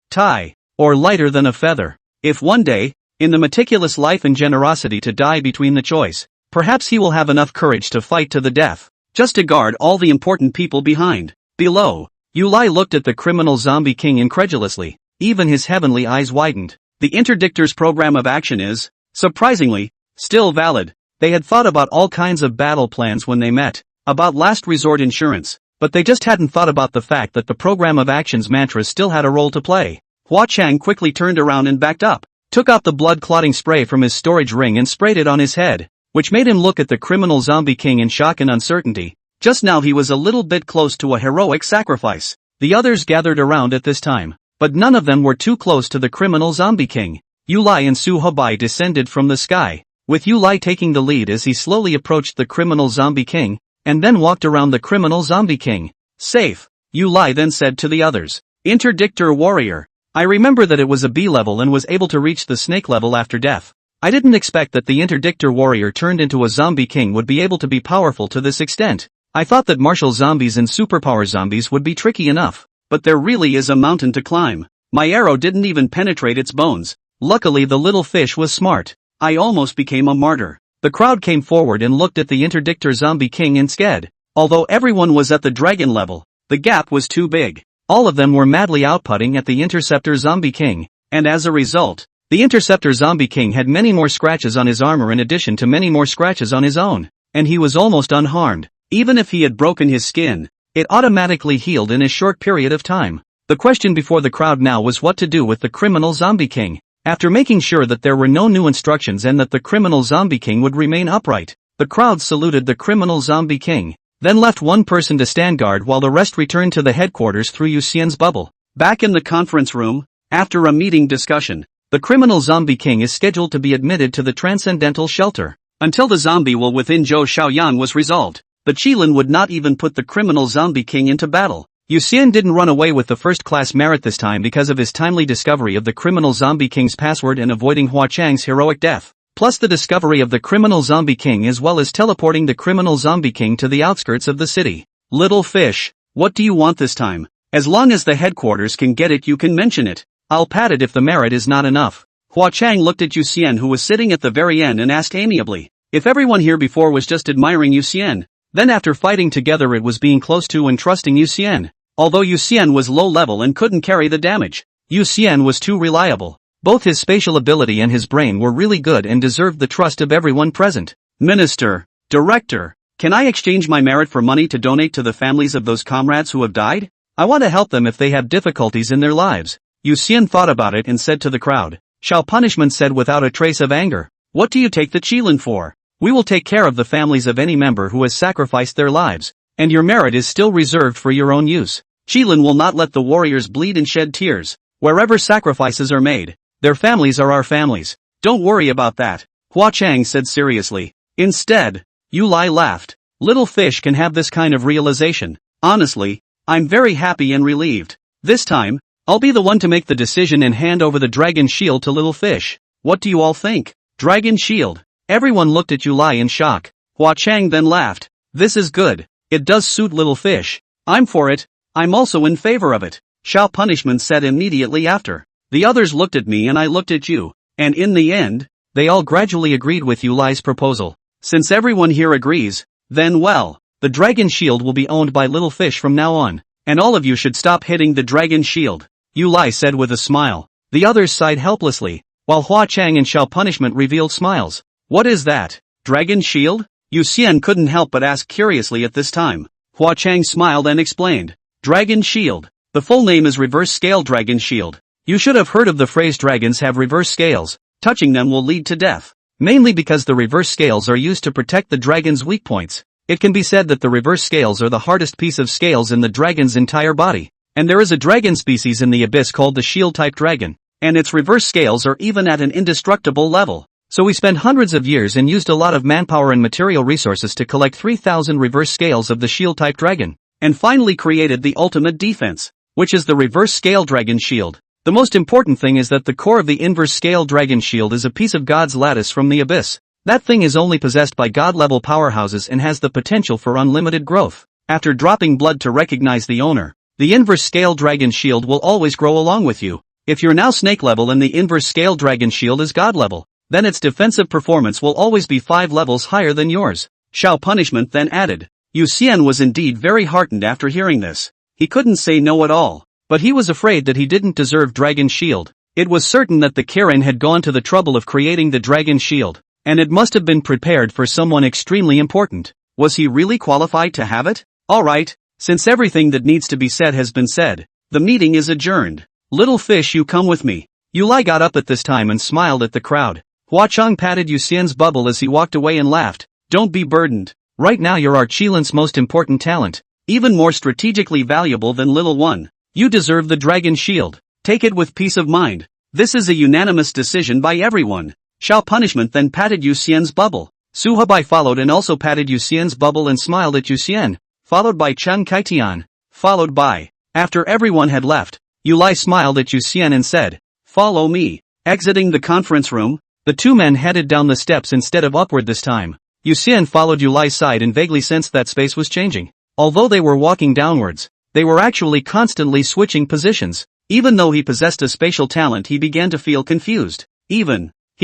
Tai, or lighter than a feather. If one day, in the meticulous life and generosity to die between the choice, perhaps he will have enough courage to fight to the death, just to guard all the important people behind. Below, Yu Lai looked at the criminal zombie king incredulously, even his heavenly eyes widened. The interdictor's program of action is, surprisingly, still valid. They had thought about all kinds of battle plans when they met, about last resort insurance, but they just hadn't thought about the fact that the program of action's mantra still had a role to play. Hua Chang quickly turned around and backed up, took out the blood-clotting spray from his storage ring and sprayed it on his head, which made him look at the criminal zombie king in shock and uncertainty. Just now he was a little bit close to a heroic sacrifice. The others gathered around at this time, but none of them were too close to the criminal zombie king. Yu Lai and Su Hebai descended from the sky, with Yu Lai taking the lead as he slowly approached the criminal zombie king, and then walked around the criminal zombie king. Safe, Yu Lai then said to the others. Interdictor warrior. I remember that it was a B level and was able to reach the snake level after death. I didn't expect that the interdictor warrior turned into a zombie king would be able to be powerful to this extent. I thought that martial zombies and superpower zombies would be tricky enough, but there really is a mountain to climb. My arrow didn't even penetrate its bones. Luckily the little fish was smart. I almost became a martyr. The crowd came forward and looked at the interdictor zombie king instead. Although everyone was at the dragon level, the gap was too big. All of them were madly outputting at the interceptor zombie king, and as a result, the interceptor zombie king had many more scratches on his armor in addition to many more scratches on his own, and he was almost unharmed. Even if he had broken his skin, it automatically healed in a short period of time. The question before the crowd now was what to do with the criminal zombie king. After making sure that there were no new instructions and that the criminal zombie king would remain upright, the crowd saluted the criminal zombie king, then left one person to stand guard while the rest returned to the headquarters through Yu Xian's bubble. Back in the conference room, after a meeting discussion, the criminal zombie king is scheduled to be admitted to the transcendental shelter. Until the zombie will within Zhou Xiaoyang was resolved, the Qilin would not even put the criminal zombie king into battle. Yu Xian didn't run away with the first-class merit this time because of his timely discovery of the criminal zombie king's password and avoiding Hua Chang's heroic death, plus the discovery of the criminal zombie king as well as teleporting the criminal zombie king to the outskirts of the city. Little fish, what do you want this time? As long as the headquarters can get it you can mention it. I'll pat it if the merit is not enough. Hua Chang looked at Yu Xian, who was sitting at the very end, and asked amiably, if everyone here before was just admiring Yu Xian, then after fighting together it was being close to and trusting Yu Xian. Although Yu Xian was low level and couldn't carry the damage, Yu Xian was too reliable. Both his spatial ability and his brain were really good and deserved the trust of everyone present. Minister, Director, can I exchange my merit for money to donate to the families of those comrades who have died? I want to help them if they have difficulties in their lives. Yu Xian thought about it and said to the crowd. Shao Punishment said without a trace of anger, what do you take the Qilin for? We will take care of the families of any member who has sacrificed their lives, and your merit is still reserved for your own use. Qilin will not let the warriors bleed and shed tears. Wherever sacrifices are made, their families are our families. Don't worry about that, Hua Chang said seriously. Instead, Yu Lai laughed. Little fish can have this kind of realization. Honestly, I'm very happy and relieved. This time, I'll be the one to make the decision and hand over the dragon shield to Little Fish. What do you all think? Dragon shield. Everyone looked at Yu Lai in shock. Hua Chang then laughed. This is good. It does suit Little Fish. I'm for it. I'm also in favor of it, Shao Punishment said immediately after. The others looked at me and I looked at you, and in the end, they all gradually agreed with Yu Lai's proposal. Since everyone here agrees, then well, the dragon shield will be owned by Little Fish from now on, and all of you should stop hitting the dragon shield, Yu Lai said with a smile. The others sighed helplessly, while Hua Chang and Shao Punishment revealed smiles. What is that? Dragon shield? Yu Xian couldn't help but ask curiously at this time. Hua Chang smiled and explained. Dragon shield. The full name is reverse scale dragon shield. You should have heard of the phrase dragons have reverse scales. Touching them will lead to death. Mainly because the reverse scales are used to protect the dragon's weak points. It can be said that the reverse scales are the hardest piece of scales in the dragon's entire body. And there is a dragon species in the abyss called the shield-type dragon, and its reverse scales are even at an indestructible level. So we spent hundreds of years and used a lot of manpower and material resources to collect 3,000 reverse scales of the shield-type dragon, and finally created the ultimate defense, which is the reverse scale dragon shield. The most important thing is that the core of the inverse scale dragon shield is a piece of God's lattice from the abyss. That thing is only possessed by God-level powerhouses and has the potential for unlimited growth. After dropping blood to recognize the owner, the inverse scale dragon shield will always grow along with you. If you're now snake level and the inverse scale dragon shield is God level, then its defensive performance will always be 5 levels higher than yours. Shao Punishment then added. Yu Xian was indeed very heartened after hearing this. He couldn't say no at all, but he was afraid that he didn't deserve Dragon Shield. It was certain that the Kirin had gone to the trouble of creating the Dragon Shield, and it must have been prepared for someone extremely important. Was he really qualified to have it? Alright, since everything that needs to be said has been said, the meeting is adjourned. Little fish, you come with me. Yu Lai got up at this time and smiled at the crowd. Hua Chang patted Yu Xian's bubble as he walked away and laughed. Don't be burdened. Right now you're our Qilin's most important talent, even more strategically valuable than Little One. You deserve the Dragon Shield. Take it with peace of mind. This is a unanimous decision by everyone. Shao Punishment then patted Yu Xian's bubble. Su Hebai followed and also patted Yu Xian's bubble and smiled at Yu Xian, followed by Chen Kaitian, followed by. After everyone had left, Yu Lai smiled at Yu Xian and said, "Follow me." Exiting the conference room, the two men headed down the steps instead of upward this time. Yu Xian followed Yu Lai's side and vaguely sensed that space was changing. Although they were walking downwards, they were actually constantly switching positions. Even though he possessed a spatial talent, he began to feel confused. He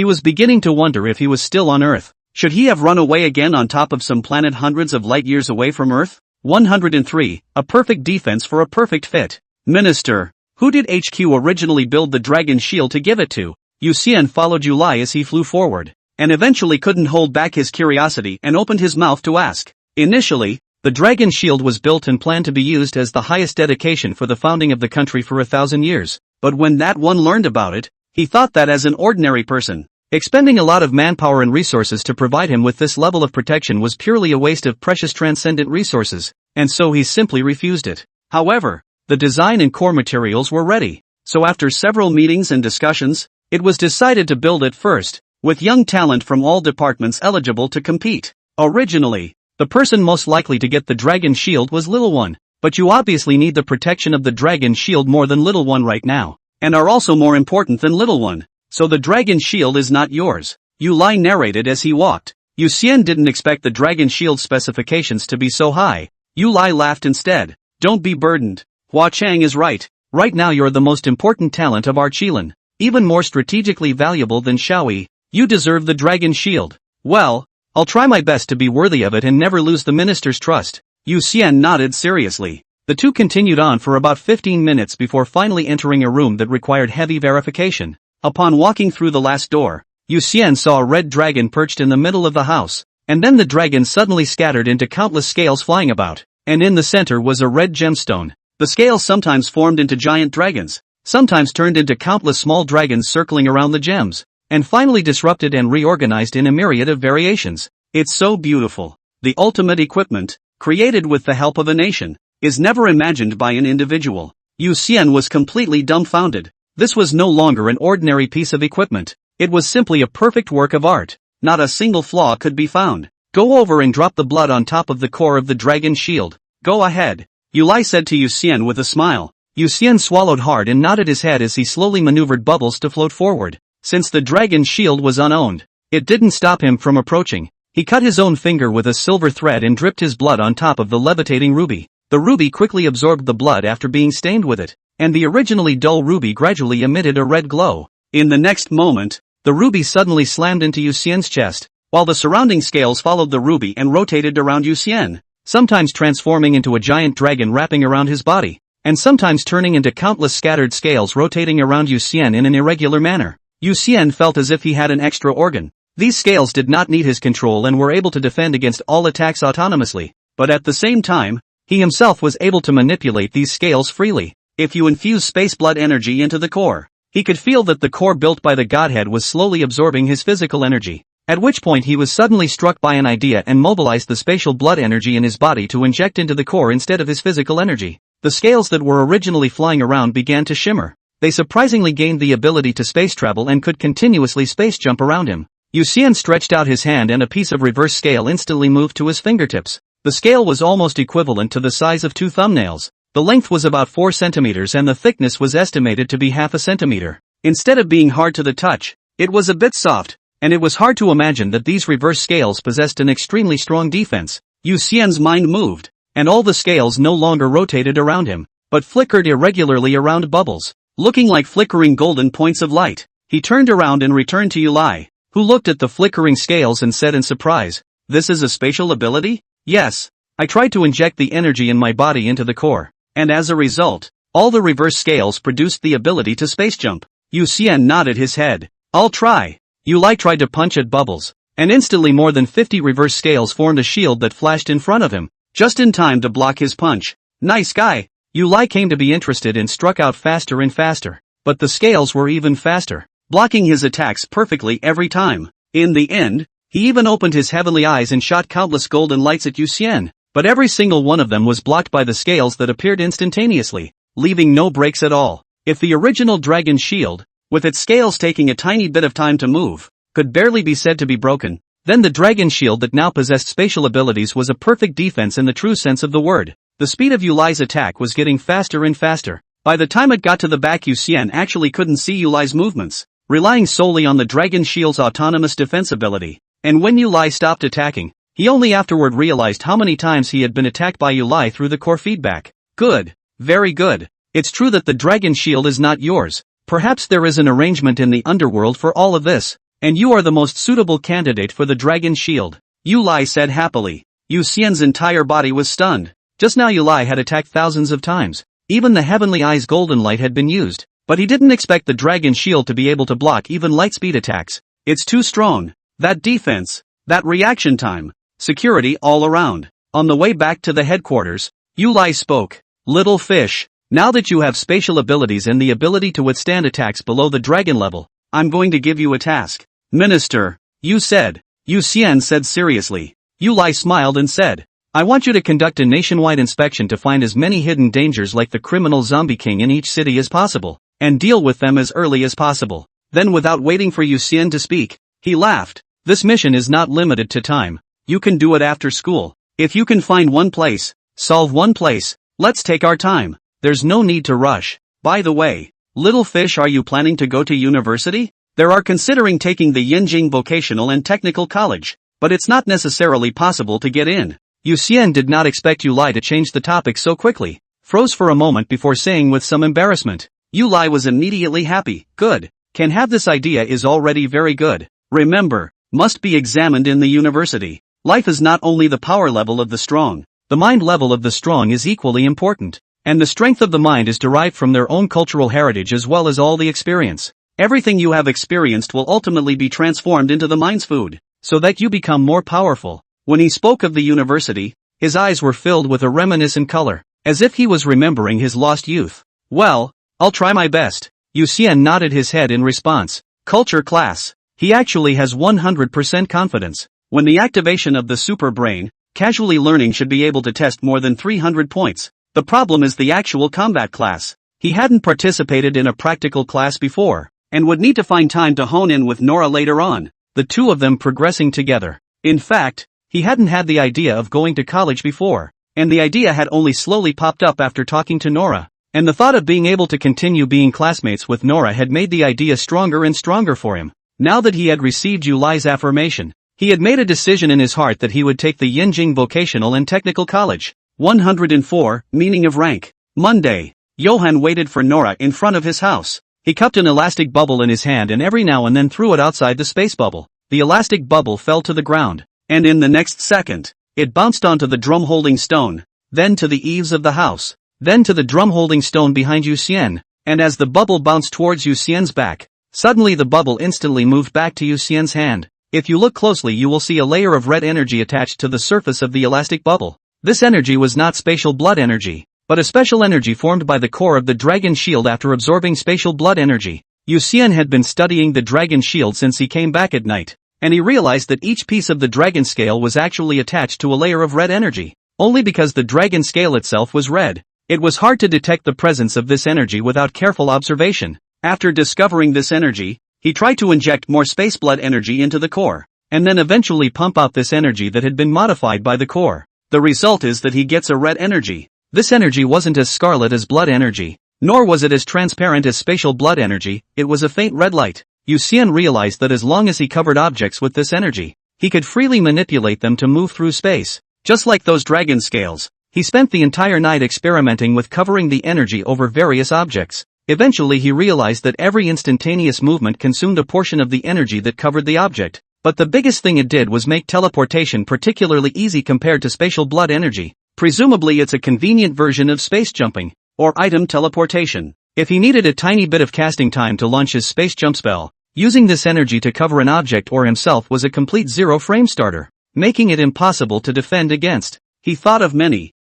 was beginning to wonder if he was still on Earth. Should he have run away again on top of some planet hundreds of light years away from Earth? 103. A perfect defense for a perfect fit. Minister, who did HQ originally build the Dragon Shield to give it to? Yu Xian followed Yu Lai as he flew forward, and eventually couldn't hold back his curiosity and opened his mouth to ask. Initially, the Dragon Shield was built and planned to be used as the highest dedication for the founding of the country for 1,000 years. But when that one learned about it, he thought that as an ordinary person, expending a lot of manpower and resources to provide him with this level of protection was purely a waste of precious transcendent resources, and so he simply refused it. However, the design and core materials were ready, so after several meetings and discussions, it was decided to build it first, with young talent from all departments eligible to compete. Originally, the person most likely to get the Dragon Shield was Little One, but you obviously need the protection of the Dragon Shield more than Little One right now, and are also more important than Little One, so the Dragon Shield is not yours. Yu Lai narrated as he walked. Yu Xian didn't expect the Dragon Shield specifications to be so high. Yu Lai laughed instead. Don't be burdened. Hua Chang is right. Right now you're the most important talent of our Qilin. Even more strategically valuable than Xiaoyi. You deserve the dragon shield. Well, I'll try my best to be worthy of it and never lose the minister's trust. Yu Xian nodded seriously. The two continued on for about 15 minutes before finally entering a room that required heavy verification. Upon walking through the last door, Yu Xian saw a red dragon perched in the middle of the house, and then the dragon suddenly scattered into countless scales flying about, and in the center was a red gemstone. The scales sometimes formed into giant dragons, sometimes turned into countless small dragons circling around the gems, and finally disrupted and reorganized in a myriad of variations. It's so beautiful. The ultimate equipment, created with the help of a nation, is never imagined by an individual. Yu Xian was completely dumbfounded. This was no longer an ordinary piece of equipment. It was simply a perfect work of art. Not a single flaw could be found. Go over and drop the blood on top of the core of the dragon shield. Go ahead. Yu Lai said to Yu Xian with a smile. Yu Xian swallowed hard and nodded his head as he slowly maneuvered bubbles to float forward. Since the dragon shield was unowned, it didn't stop him from approaching. He cut his own finger with a silver thread and dripped his blood on top of the levitating ruby. The ruby quickly absorbed the blood after being stained with it, and the originally dull ruby gradually emitted a red glow. In the next moment, the ruby suddenly slammed into Yu Xian's chest, while the surrounding scales followed the ruby and rotated around Yu Xian, sometimes transforming into a giant dragon wrapping around his body, and sometimes turning into countless scattered scales rotating around Yu Xian in an irregular manner. Yu Xian felt as if he had an extra organ. These scales did not need his control and were able to defend against all attacks autonomously, but at the same time, he himself was able to manipulate these scales freely. If you infuse space blood energy into the core, he could feel that the core built by the godhead was slowly absorbing his physical energy, at which point he was suddenly struck by an idea and mobilized the spatial blood energy in his body to inject into the core instead of his physical energy. The scales that were originally flying around began to shimmer. They surprisingly gained the ability to space travel and could continuously space jump around him. Yu Xian stretched out his hand and a piece of reverse scale instantly moved to his fingertips. The scale was almost equivalent to the size of 2 thumbnails. The length was about 4 centimeters and the thickness was estimated to be half a centimeter. Instead of being hard to the touch, it was a bit soft, and it was hard to imagine that these reverse scales possessed an extremely strong defense. Yu Xian's mind moved, and all the scales no longer rotated around him, but flickered irregularly around bubbles, looking like flickering golden points of light. He turned around and returned to Yu Lai, who looked at the flickering scales and said in surprise, "This is a spatial ability?" "Yes. I tried to inject the energy in my body into the core, and as a result, all the reverse scales produced the ability to space jump." Yu Xian nodded his head. "I'll try." Yu Lai tried to punch at bubbles, and instantly more than 50 reverse scales formed a shield that flashed in front of him, just in time to block his punch. "Nice guy." Yu Lai came to be interested and struck out faster and faster, but the scales were even faster, blocking his attacks perfectly every time. In the end, he even opened his heavenly eyes and shot countless golden lights at Yu Xian, but every single one of them was blocked by the scales that appeared instantaneously, leaving no breaks at all. If the original dragon shield, with its scales taking a tiny bit of time to move, could barely be said to be broken, then the dragon shield that now possessed spatial abilities was a perfect defense in the true sense of the word. The speed of Yu Lai's attack was getting faster and faster. By the time it got to the back, Yu Xian actually couldn't see Yu Lai's movements, relying solely on the dragon shield's autonomous defense ability. And when Yu Lai stopped attacking, he only afterward realized how many times he had been attacked by Yu Lai through the core feedback. Good. Very good. It's true that the dragon shield is not yours. Perhaps there is an arrangement in the underworld for all of this, and you are the most suitable candidate for the dragon shield, Yu Lai said happily. Yu Xian's entire body was stunned. Just now Yu Lai had attacked thousands of times. Even the heavenly eye's golden light had been used, but he didn't expect the dragon shield to be able to block even light speed attacks. It's too strong. That defense, that reaction time, security all around. On the way back to the headquarters, Yu Lai spoke. "Little fish, now that you have spatial abilities and the ability to withstand attacks below the dragon level, I'm going to give you a task." "Minister," Yu said. Yu Xian said seriously. Yu Lai smiled and said, "I want you to conduct a nationwide inspection to find as many hidden dangers like the criminal zombie king in each city as possible, and deal with them as early as possible." Then without waiting for Yu Xian to speak, he laughed. "This mission is not limited to time. You can do it after school. If you can find one place, solve one place, let's take our time. There's no need to rush. By the way, little fish, are you planning to go to university? There are considering taking the Yinjing Vocational and Technical College, but it's not necessarily possible to get in." Yu Xian did not expect Yu Lai to change the topic so quickly. froze for a moment before saying with some embarrassment. Yu Lai was immediately happy. Good. Can have this idea is already very good. Remember, must be examined in the university. Life is not only the power level of the strong. The mind level of the strong is equally important. And the strength of the mind is derived from their own cultural heritage as well as all the experience. Everything you have experienced will ultimately be transformed into the mind's food, so that you become more powerful. When he spoke of the university, his eyes were filled with a reminiscent color, as if he was remembering his lost youth. Well, I'll try my best. Yu Xian nodded his head in response. Culture class. He actually has 100% confidence. When the activation of the super brain, casually learning should be able to test more than 300 points. The problem is the actual combat class. He hadn't participated in a practical class before, and would need to find time to hone in with Nora later on, the two of them progressing together. In fact, he hadn't had the idea of going to college before, and the idea had only slowly popped up after talking to Nora, and the thought of being able to continue being classmates with Nora had made the idea stronger and stronger for him. Now that he had received Yu Lai's affirmation, he had made a decision in his heart that he would take the Yinjing Vocational and Technical College. 104, Meaning of Rank. Monday. Johann waited for Nora in front of his house. He cupped an elastic bubble in his hand and every now and then threw it outside the space bubble. The elastic bubble fell to the ground, and in the next second, it bounced onto the drum-holding stone, then to the eaves of the house, then to the drum-holding stone behind Yu Xian, and as the bubble bounced towards Yu Xian's back, suddenly the bubble instantly moved back to Yu Xian's hand. If you look closely you will see a layer of red energy attached to the surface of the elastic bubble. This energy was not spatial blood energy, but a special energy formed by the core of the dragon shield after absorbing spatial blood energy. Yu Xian had been studying the dragon shield since he came back at night, and he realized that each piece of the dragon scale was actually attached to a layer of red energy. Only because the dragon scale itself was red, it was hard to detect the presence of this energy without careful observation. After discovering this energy, he tried to inject more space blood energy into the core, and then eventually pump out this energy that had been modified by the core. The result is that he gets a red energy. This energy wasn't as scarlet as blood energy, nor was it as transparent as spatial blood energy, it was a faint red light. Yu Xian realized that as long as he covered objects with this energy, he could freely manipulate them to move through space, just like those dragon scales. He spent the entire night experimenting with covering the energy over various objects. Eventually he realized that every instantaneous movement consumed a portion of the energy that covered the object. But the biggest thing it did was make teleportation particularly easy compared to spatial blood energy. Presumably it's a convenient version of space jumping, or item teleportation. If he needed a tiny bit of casting time to launch his space jump spell, using this energy to cover an object or himself was a complete zero-frame starter, making it impossible to defend against. He thought of many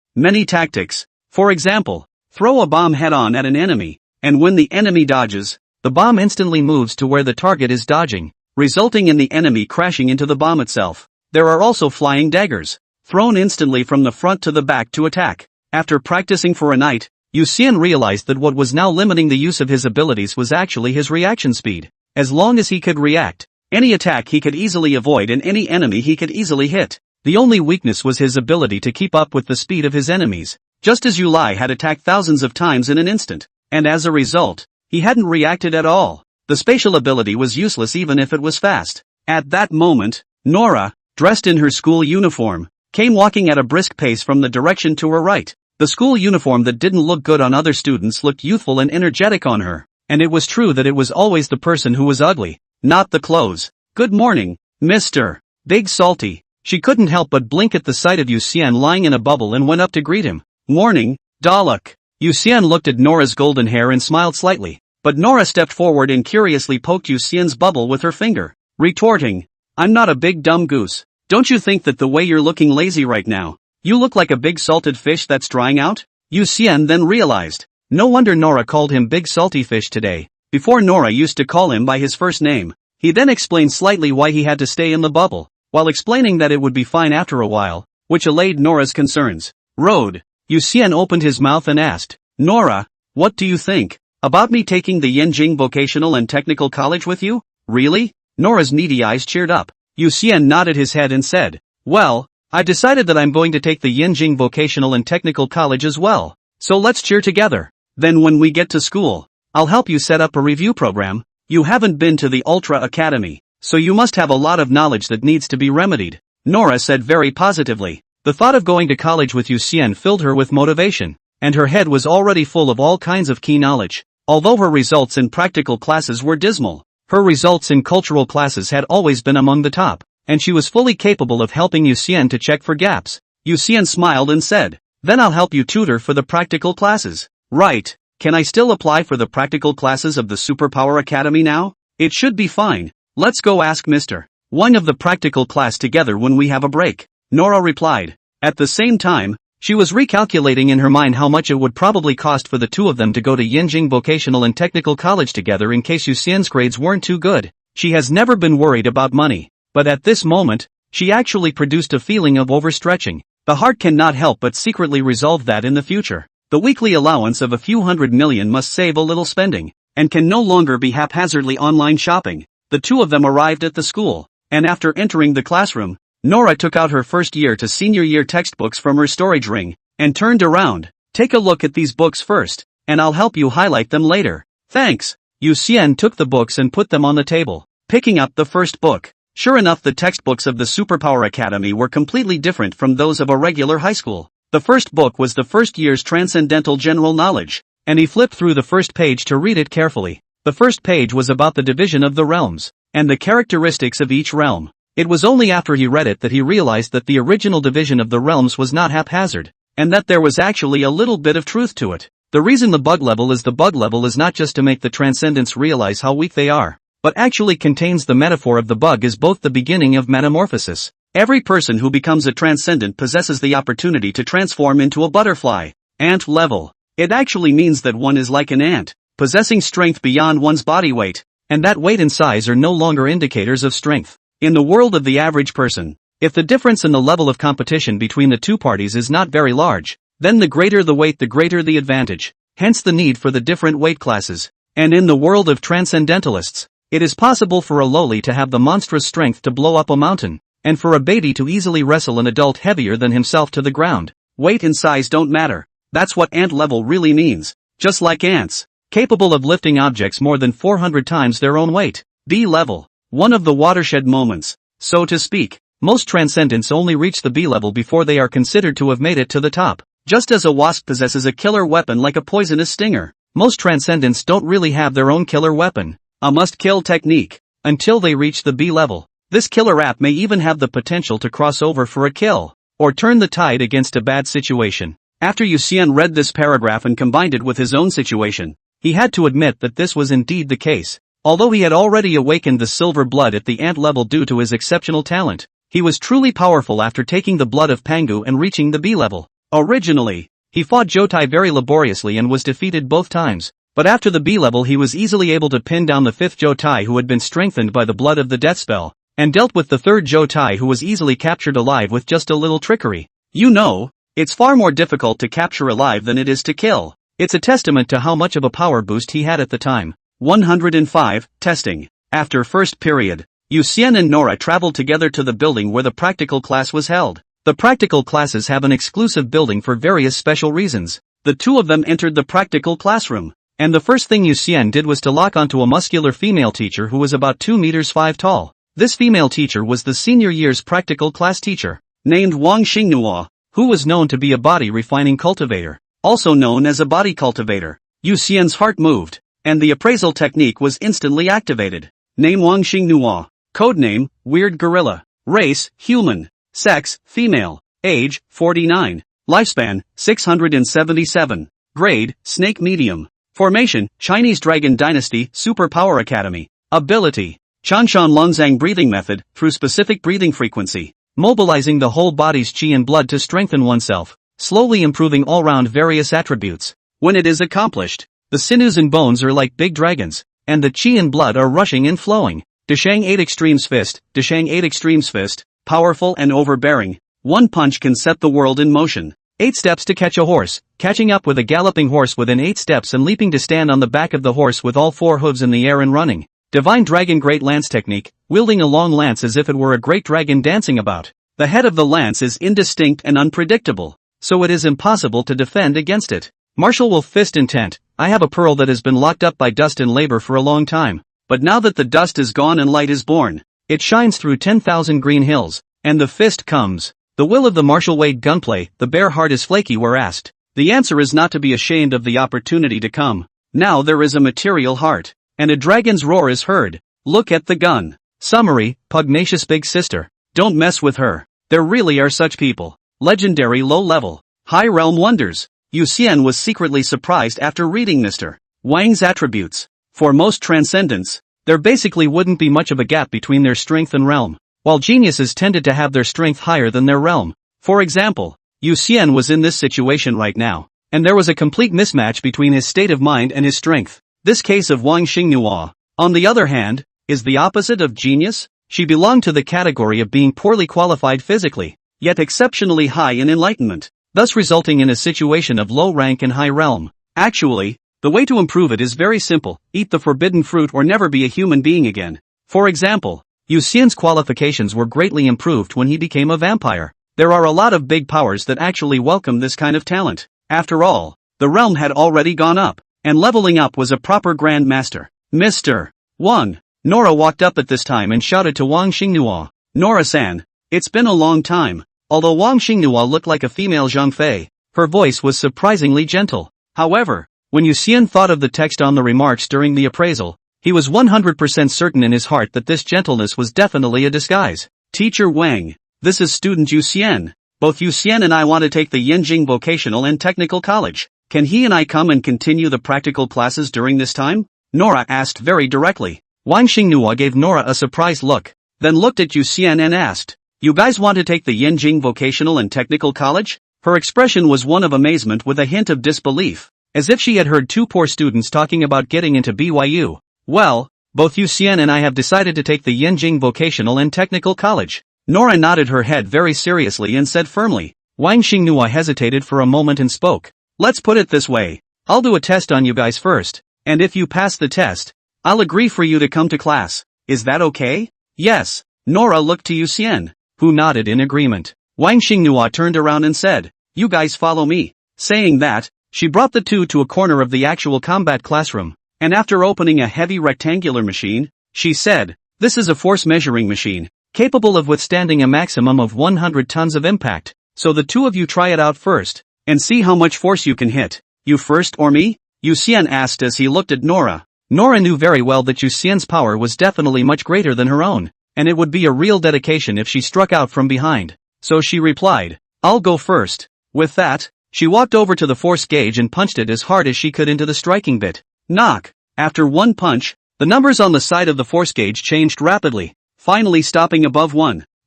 tactics. For example, throw a bomb head-on at an enemy, and when the enemy dodges, the bomb instantly moves to where the target is dodging, resulting in the enemy crashing into the bomb itself. There are also flying daggers, thrown instantly from the front to the back to attack. After practicing for a night, Yu Xian realized that what was now limiting the use of his abilities was actually his reaction speed. As long as he could react, any attack he could easily avoid and any enemy he could easily hit. The only weakness was his ability to keep up with the speed of his enemies, just as Yu Lai had attacked thousands of times in an instant, and as a result, he hadn't reacted at all. The spatial ability was useless even if it was fast. At that moment, Nora, dressed in her school uniform, came walking at a brisk pace from the direction to her right. The school uniform that didn't look good on other students looked youthful and energetic on her, and it was true that it was always the person who was ugly, not the clothes. Good morning, Mr. Big Salty. She couldn't help but blink at the sight of Yu Xian lying in a bubble and went up to greet him. Morning, Dalek. Yu Xian looked at Nora's golden hair and smiled slightly. But Nora stepped forward and curiously poked Yu Xian's bubble with her finger, retorting, I'm not a big dumb goose. Don't you think that the way you're looking lazy right now, you look like a big salted fish that's drying out? Yu Xian then realized. No wonder Nora called him big salty fish today. Before Nora used to call him by his first name. He then explained slightly why he had to stay in the bubble, while explaining that it would be fine after a while, which allayed Nora's concerns. Road. Yu Xian opened his mouth and asked, Nora, what do you think about me taking the Yinjing Vocational and Technical College with you? Really? Nora's needy eyes cheered up. Yu Xian nodded his head and said, well, I decided that I'm going to take the Yinjing Vocational and Technical College as well. So let's cheer together. Then when we get to school, I'll help you set up a review program. You haven't been to the Ultra Academy, so you must have a lot of knowledge that needs to be remedied. Nora said very positively. The thought of going to college with Yu Xian filled her with motivation. and her head was already full of all kinds of key knowledge. Although her results in practical classes were dismal, her results in cultural classes had always been among the top, and she was fully capable of helping Yu Xian to check for gaps. Yu Xian smiled and said, "Then I'll help you tutor for the practical classes." "Right. Can I still apply for the practical classes of the Superpower Academy now?" "It should be fine. Let's go ask Mr. Wang of the practical class together when we have a break," Nora replied. At the same time, she was recalculating in her mind how much it would probably cost for the two of them to go to Yinjing Vocational and Technical College together in case Yu Xian's grades weren't too good. She has never been worried about money, but at this moment, she actually produced a feeling of overstretching. The heart cannot help but secretly resolve that in the future, the weekly allowance of a few hundred million must save a little spending, and can no longer be haphazardly online shopping. The two of them arrived at the school, and after entering the classroom, Nora took out her first year to senior year textbooks from her storage ring, and turned around. "Take a look at these books first, and I'll help you highlight them later." "Thanks." Yu Xian took the books and put them on the table, picking up the first book. Sure enough, the textbooks of the Superpower Academy were completely different from those of a regular high school. The first book was the first year's Transcendental General Knowledge, and he flipped through the first page to read it carefully. The first page was about the division of the realms, and the characteristics of each realm. It was only after he read it that he realized that the original division of the realms was not haphazard, and that there was actually a little bit of truth to it. The reason the bug level is not just to make the transcendents realize how weak they are, but actually contains the metaphor of the bug is both the beginning of metamorphosis. Every person who becomes a transcendent possesses the opportunity to transform into a butterfly. Ant level. It actually means that one is like an ant, possessing strength beyond one's body weight, and that weight and size are no longer indicators of strength. In the world of the average person, if the difference in the level of competition between the two parties is not very large, then the greater the weight, the greater the advantage, hence the need for the different weight classes. And in the world of transcendentalists, it is possible for a lowly to have the monstrous strength to blow up a mountain, and for a baby to easily wrestle an adult heavier than himself to the ground. Weight and size don't matter. That's what ant level really means. Just like ants, capable of lifting objects more than 400 times their own weight. B level. One of the watershed moments, so to speak. Most transcendents only reach the B level before they are considered to have made it to the top. Just as a wasp possesses a killer weapon like a poisonous stinger, most transcendents don't really have their own killer weapon, a must-kill technique, until they reach the B level. This killer app may even have the potential to cross over for a kill, or turn the tide against a bad situation. After Yu Xian read this paragraph and combined it with his own situation, he had to admit that this was indeed the case. Although he had already awakened the silver blood at the ant level due to his exceptional talent, he was truly powerful after taking the blood of Pangu and reaching the B level. Originally, he fought Zhou Tai very laboriously and was defeated both times, but after the B level he was easily able to pin down the fifth Zhou Tai who had been strengthened by the blood of the death spell, and dealt with the third Zhou Tai who was easily captured alive with just a little trickery. You know, it's far more difficult to capture alive than it is to kill. It's a testament to how much of a power boost he had at the time. 105, testing. After first period, Yu Xian and Nora traveled together to the building where the practical class was held. The practical classes have an exclusive building for various special reasons. The two of them entered the practical classroom, and the first thing Yu Xian did was to lock onto a muscular female teacher who was about 2 meters 5 tall. This female teacher was the senior year's practical class teacher, named Wang Xingnua, who was known to be a body refining cultivator, also known as a body cultivator. Yu Xian's heart moved, and the appraisal technique was instantly activated. Name Wang Xingnua. Codename, Weird Gorilla. Race, human. Sex, female. Age, 49. Lifespan, 677. Grade, Snake Medium. Formation, Chinese Dragon Dynasty, Superpower Academy. Ability, Chanshan Longzang breathing method, through specific breathing frequency, mobilizing the whole body's qi and blood to strengthen oneself, slowly improving all-round various attributes. When it is accomplished, the sinews and bones are like big dragons, and the qi and blood are rushing and flowing. Deshang 8 Extremes Fist, Deshang 8 Extremes Fist, powerful and overbearing. One punch can set the world in motion. 8 steps to catch a horse, catching up with a galloping horse within 8 steps and leaping to stand on the back of the horse with all 4 hooves in the air and running. Divine Dragon Great Lance Technique, wielding a long lance as if it were a great dragon dancing about. The head of the lance is indistinct and unpredictable, so it is impossible to defend against it. Martial Wolf Fist Intent, I have a pearl that has been locked up by dust and labor for a long time, but now that the dust is gone and light is born, it shines through 10,000 green hills, and the fist comes. The will of the martial Wade gunplay, the bare heart is flaky where asked. The answer is not to be ashamed of the opportunity to come. Now there is a material heart, and a dragon's roar is heard. Look at the gun. Summary, pugnacious big sister. Don't mess with her. There really are such people. Legendary low-level, high-realm wonders. Yu Xian was secretly surprised after reading Mr. Wang's attributes. For most transcendents, there basically wouldn't be much of a gap between their strength and realm, while geniuses tended to have their strength higher than their realm. For example, Yu Xian was in this situation right now, and there was a complete mismatch between his state of mind and his strength. This case of Wang Xinghua, on the other hand, is the opposite of genius. She belonged to the category of being poorly qualified physically, yet exceptionally high in enlightenment, thus resulting in a situation of low rank and high realm. Actually, the way to improve it is very simple: eat the forbidden fruit or never be a human being again. For example, Yu Xian's qualifications were greatly improved when he became a vampire. There are a lot of big powers that actually welcome this kind of talent. After all, the realm had already gone up, and leveling up was a proper Grand Master. Mr. Wang. Nora walked up at this time and shouted to Wang Xinghua. Nora-san, it's been a long time. Although Wang Xinghua looked like a female Zhang Fei, her voice was surprisingly gentle. However, when Yu Xian thought of the text on the remarks during the appraisal, he was 100% certain in his heart that this gentleness was definitely a disguise. Teacher Wang, this is student Yu Xian. Both Yu Xian and I want to take the Yanjing Vocational and Technical College. Can he and I come and continue the practical classes during this time? Nora asked very directly. Wang Xinghua gave Nora a surprised look, then looked at Yu Xian and asked, "You guys want to take the Yanjing Vocational and Technical College?" Her expression was one of amazement with a hint of disbelief, as if she had heard two poor students talking about getting into BYU. Well, both Yu Xian and I have decided to take the Yanjing Vocational and Technical College. Nora nodded her head very seriously and said firmly. Wang Xinghua hesitated for a moment and spoke. Let's put it this way. I'll do a test on you guys first, and if you pass the test, I'll agree for you to come to class. Is that okay? Yes. Nora looked to Yu Xian, who nodded in agreement. Wang Xinghua turned around and said, "You guys follow me." Saying that, she brought the two to a corner of the actual combat classroom, and after opening a heavy rectangular machine, she said, "This is a force measuring machine, capable of withstanding a maximum of 100 tons of impact, so the two of you try it out first, and see how much force you can hit." "You first or me?" Yu Xian asked as he looked at Nora. Nora knew very well that Yu Xian's power was definitely much greater than her own, and it would be a real dedication if she struck out from behind. So she replied, "I'll go first." With that, she walked over to the force gauge and punched it as hard as she could into the striking bit. Knock! After one punch, the numbers on the side of the force gauge changed rapidly, finally stopping above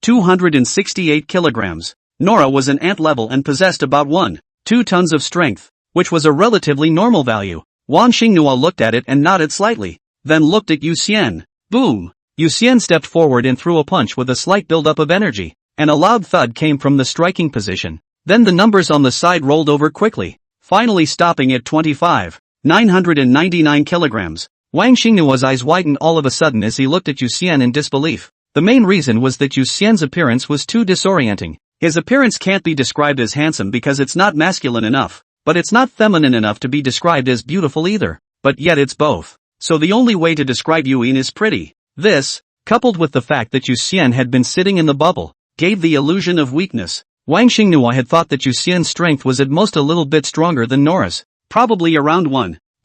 268 kilograms. Nora was an ant level and possessed about 2 tons of strength, which was a relatively normal value. Wang Xinghua looked at it and nodded slightly, then looked at Yu Xian. Boom! Yu Xian stepped forward and threw a punch with a slight buildup of energy, and a loud thud came from the striking position. Then the numbers on the side rolled over quickly, finally stopping at 999 kilograms. Wang Xinghua's eyes widened all of a sudden as he looked at Yu Xian in disbelief. The main reason was that Yu Xian's appearance was too disorienting. His appearance can't be described as handsome because it's not masculine enough, but it's not feminine enough to be described as beautiful either. But yet it's both. So the only way to describe Yuin is pretty. This, coupled with the fact that Yu Xian had been sitting in the bubble, gave the illusion of weakness. Wang Xinghua had thought that Yu Xian's strength was at most a little bit stronger than Nora's, probably around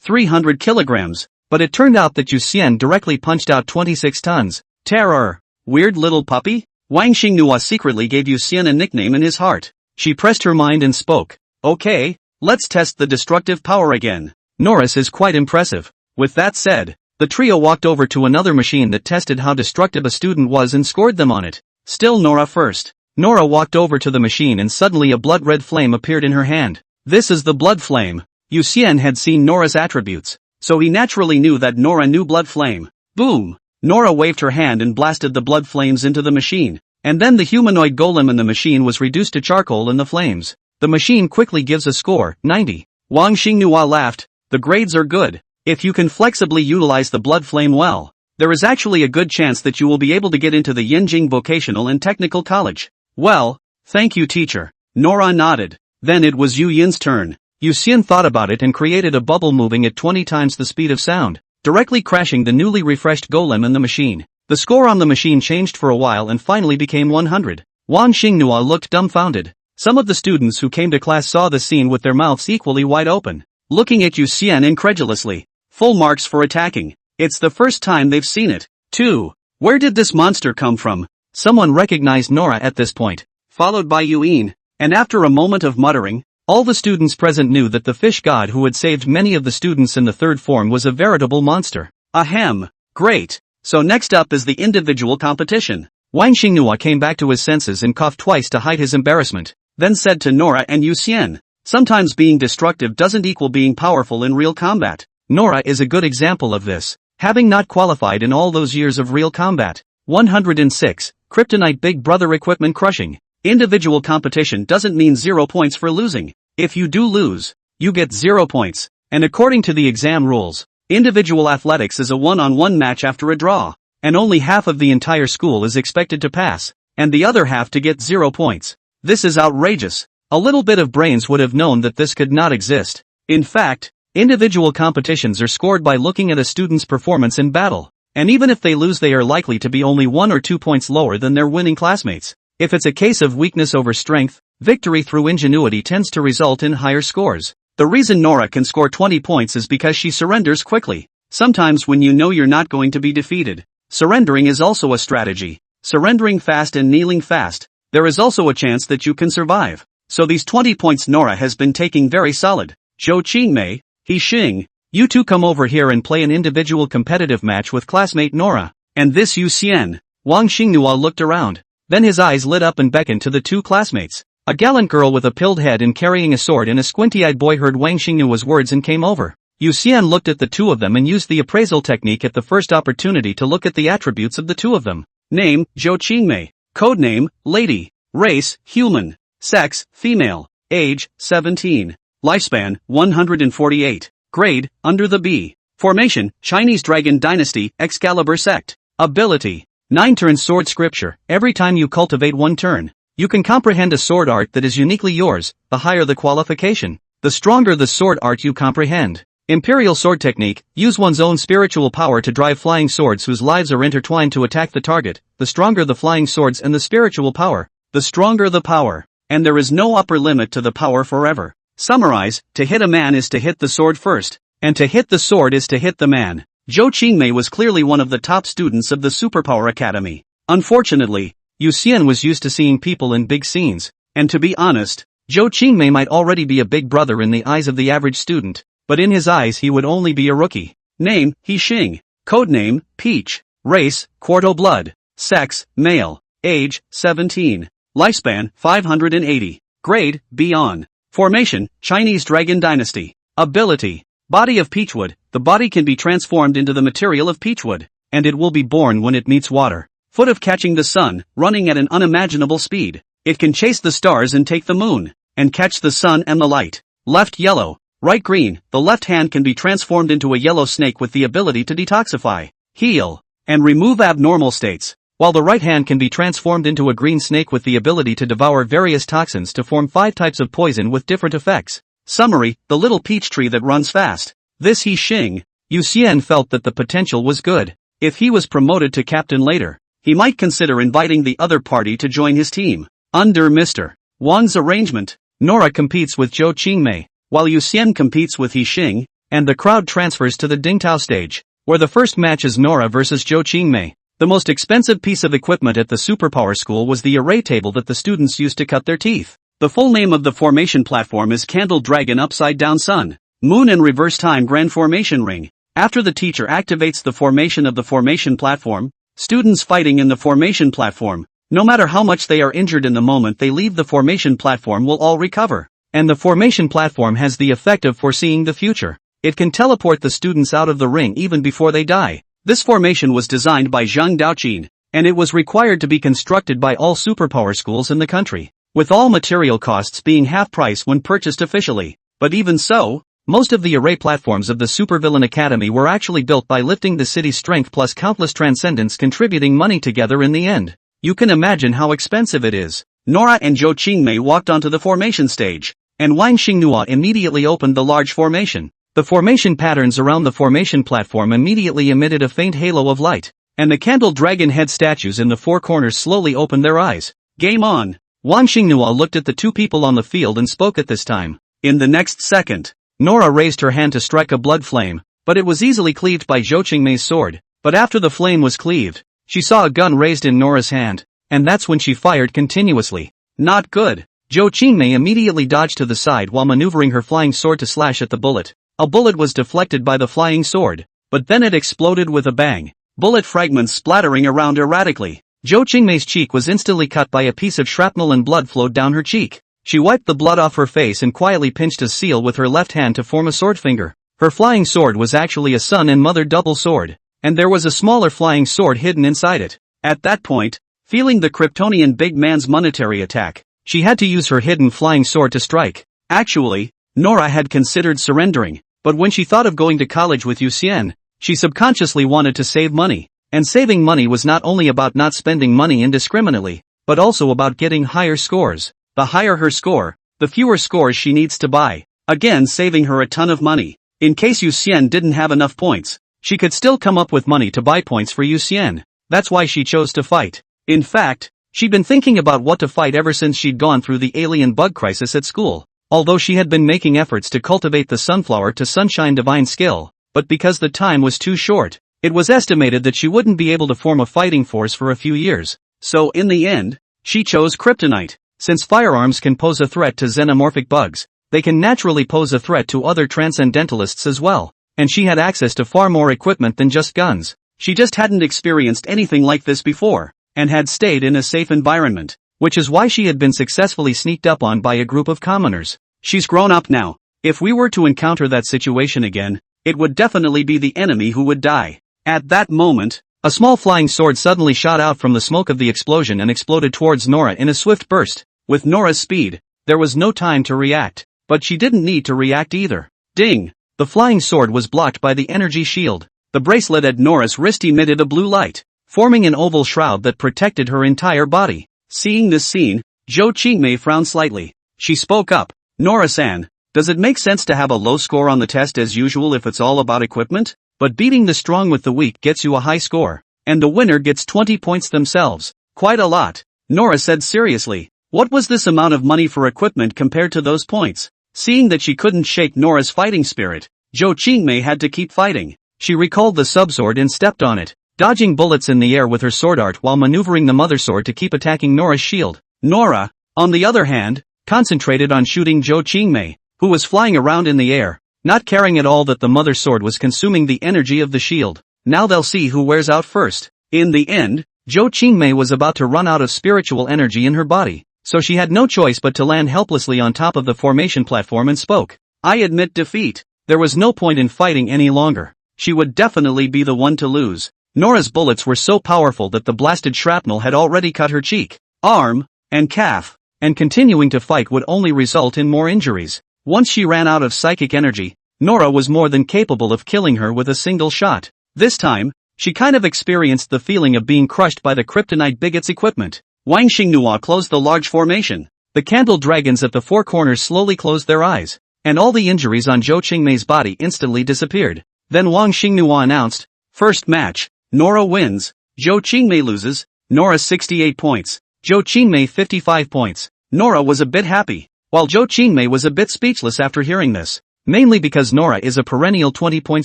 300 kilograms, but it turned out that Yu Xian directly punched out 26 tons. Terror! Weird little puppy? Wang Xinghua secretly gave Yu Xian a nickname in his heart. She pressed her mind and spoke. Okay, let's test the destructive power again. Nora's is quite impressive. With that said, the trio walked over to another machine that tested how destructive a student was and scored them on it. Still Nora first. Nora walked over to the machine and suddenly a blood-red flame appeared in her hand. This is the blood flame. Yu Xian had seen Nora's attributes, so he naturally knew that Nora knew blood flame. Boom! Nora waved her hand and blasted the blood flames into the machine, and then the humanoid golem in the machine was reduced to charcoal in the flames. The machine quickly gives a score, 90. Wang Xinghua laughed. The grades are good. If you can flexibly utilize the blood flame well, there is actually a good chance that you will be able to get into the Yanjing Vocational and Technical College. Well, thank you teacher. Nora nodded. Then it was Yu Yin's turn. Yu Xian thought about it and created a bubble moving at 20 times the speed of sound, directly crashing the newly refreshed golem in the machine. The score on the machine changed for a while and finally became 100. Wang Xinghua looked dumbfounded. Some of the students who came to class saw the scene with their mouths equally wide open, looking at Yu Xian incredulously. Full marks for attacking. It's the first time they've seen it. 2. Where did this monster come from? Someone recognized Nora at this point, followed by Yuin, and after a moment of muttering, all the students present knew that the fish god who had saved many of the students in the third form was a veritable monster. Ahem. Great. So next up is the individual competition. Wang Xinghua came back to his senses and coughed twice to hide his embarrassment, then said to Nora and Yu Xian, sometimes being destructive doesn't equal being powerful in real combat. Nora is a good example of this, having not qualified in all those years of real combat. 106. Kryptonite Big Brother Equipment Crushing. Individual competition doesn't mean 0 points for losing. If you do lose, you get 0 points, and according to the exam rules, individual athletics is a one-on-one match after a draw, and only half of the entire school is expected to pass, and the other half to get 0 points. This is outrageous. A little bit of brains would have known that this could not exist. In fact, individual competitions are scored by looking at a student's performance in battle, and even if they lose they are likely to be only 1 or 2 points lower than their winning classmates. If it's a case of weakness over strength, victory through ingenuity tends to result in higher scores. The reason Nora can score 20 points is because she surrenders quickly. Sometimes when you know you're not going to be defeated, surrendering is also a strategy. Surrendering fast and kneeling fast, there is also a chance that you can survive. So these 20 points Nora has been taking very solid. Zhou Qingmei, He Xing, you two come over here and play an individual competitive match with classmate Nora. And this Yu Xian. Wang Xinghua looked around. Then his eyes lit up and beckoned to the two classmates. A gallant girl with a pilled head and carrying a sword and a squinty-eyed boy heard Wang Xinghua's words and came over. Yu Xian looked at the two of them and used the appraisal technique at the first opportunity to look at the attributes of the two of them. Name, Zhou Qingmei. Codename, Lady. Race, Human. Sex, Female. Age, 17. Lifespan, 148. Grade, under the B. Formation, Chinese Dragon Dynasty, Excalibur Sect. Ability. 9 turn sword scripture. Every time you cultivate 1 turn, you can comprehend a sword art that is uniquely yours. The higher the qualification, the stronger the sword art you comprehend. Imperial sword technique, use one's own spiritual power to drive flying swords whose lives are intertwined to attack the target. The stronger the flying swords and the spiritual power, the stronger the power. And there is no upper limit to the power forever. Summarize, to hit a man is to hit the sword first, and to hit the sword is to hit the man. Zhou Qingmei was clearly one of the top students of the Superpower Academy. Unfortunately, Yu Xian was used to seeing people in big scenes, and to be honest, Zhou Qingmei might already be a big brother in the eyes of the average student, but in his eyes he would only be a rookie. Name, He Xing. Codename, Peach. Race, Quarto Blood. Sex, Male. Age, 17. Lifespan, 580. Grade, Beyond. Formation, Chinese Dragon Dynasty. Ability. Body of Peachwood, the body can be transformed into the material of peachwood, and it will be born when it meets water. Foot of catching the sun, running at an unimaginable speed. It can chase the stars and take the moon, and catch the sun and the light. Left yellow, right green, the left hand can be transformed into a yellow snake with the ability to detoxify, heal, and remove abnormal states, while the right hand can be transformed into a green snake with the ability to devour various toxins to form 5 types of poison with different effects. Summary, the little peach tree that runs fast. This He Xing. Yu Xian felt that the potential was good. If he was promoted to captain later, he might consider inviting the other party to join his team. Under Mr. Wang's arrangement, Nora competes with Zhou Qingmei, while Yu Xian competes with He Xing, and the crowd transfers to the Dingtao stage, where the first match is Nora versus Zhou Qingmei. The most expensive piece of equipment at the Superpower School was the array table that the students used to cut their teeth. The full name of the formation platform is Candle Dragon Upside Down Sun, Moon and Reverse Time Grand Formation Ring. After the teacher activates the formation of the formation platform, students fighting in the formation platform, no matter how much they are injured in the moment they leave the formation platform, will all recover. And the formation platform has the effect of foreseeing the future. It can teleport the students out of the ring even before they die. This formation was designed by Zhang Daoqin, and it was required to be constructed by all superpower schools in the country, with all material costs being half price when purchased officially. But even so, most of the array platforms of the Supervillain Academy were actually built by lifting the city's strength plus countless transcendents contributing money together in the end. You can imagine how expensive it is. Nora and Zhou Qingmei walked onto the formation stage, and Wang Xinghua immediately opened the large formation. The formation patterns around the formation platform immediately emitted a faint halo of light, and the candle dragon head statues in the 4 corners slowly opened their eyes. Game on! Wang Xinghua looked at the two people on the field and spoke at this time. In the next second, Nora raised her hand to strike a blood flame, but it was easily cleaved by Zhou Qingmei's sword. But after the flame was cleaved, she saw a gun raised in Nora's hand, and that's when she fired continuously. Not good. Zhou Qingmei immediately dodged to the side while maneuvering her flying sword to slash at the bullet. A bullet was deflected by the flying sword, but then it exploded with a bang. Bullet fragments splattering around erratically. Zhou Qingmei's cheek was instantly cut by a piece of shrapnel and blood flowed down her cheek. She wiped the blood off her face and quietly pinched a seal with her left hand to form a sword finger. Her flying sword was actually a son and mother double sword, and there was a smaller flying sword hidden inside it. At that point, feeling the Kryptonian big man's monetary attack, she had to use her hidden flying sword to strike. Actually, Nora had considered surrendering, but when she thought of going to college with Yuxian, she subconsciously wanted to save money. And saving money was not only about not spending money indiscriminately, but also about getting higher scores. The higher her score, the fewer scores she needs to buy, again saving her a ton of money. In case Yuxian didn't have enough points, she could still come up with money to buy points for Yuxian. That's why she chose to fight. In fact, she'd been thinking about what to fight ever since she'd gone through the alien bug crisis at school. Although she had been making efforts to cultivate the sunflower to sunshine divine skill, but because the time was too short, it was estimated that she wouldn't be able to form a fighting force for a few years. So in the end, she chose kryptonite. Since firearms can pose a threat to xenomorphic bugs, they can naturally pose a threat to other transcendentalists as well. And she had access to far more equipment than just guns. She just hadn't experienced anything like this before, and had stayed in a safe environment, which is why she had been successfully sneaked up on by a group of commoners. She's grown up now. If we were to encounter that situation again, it would definitely be the enemy who would die. At that moment, a small flying sword suddenly shot out from the smoke of the explosion and exploded towards Nora in a swift burst. With Nora's speed, there was no time to react, but she didn't need to react either. Ding! The flying sword was blocked by the energy shield. The bracelet at Nora's wrist emitted a blue light, forming an oval shroud that protected her entire body. Seeing this scene, Zhou Qingmei frowned slightly. She spoke up. Nora-san, does it make sense to have a low score on the test as usual if it's all about equipment? But beating the strong with the weak gets you a high score, and the winner gets 20 points themselves. Quite a lot. Nora said seriously. What was this amount of money for equipment compared to those points? Seeing that she couldn't shake Nora's fighting spirit, Zhou Qingmei had to keep fighting. She recalled the subsword and stepped on it, dodging bullets in the air with her sword art while maneuvering the mother sword to keep attacking Nora's shield. Nora, on the other hand, concentrated on shooting Zhou Qingmei, who was flying around in the air, not caring at all that the mother sword was consuming the energy of the shield. Now they'll see who wears out first. In the end, Zhou Qingmei was about to run out of spiritual energy in her body, so she had no choice but to land helplessly on top of the formation platform and spoke. I admit defeat. There was no point in fighting any longer. She would definitely be the one to lose. Nora's bullets were so powerful that the blasted shrapnel had already cut her cheek, arm, and calf, and continuing to fight would only result in more injuries. Once she ran out of psychic energy, Nora was more than capable of killing her with a single shot. This time, she kind of experienced the feeling of being crushed by the kryptonite bigot's equipment. Wang Xinghua closed the large formation. The candle dragons at the four corners slowly closed their eyes, and all the injuries on Zhou Qingmei's body instantly disappeared. Then Wang Xinghua announced, first match, Nora wins, Zhou Qingmei loses, Nora 68 points, Zhou Qingmei 55 points. Nora was a bit happy, while Zhou Qingmei was a bit speechless after hearing this, mainly because Nora is a perennial 20-point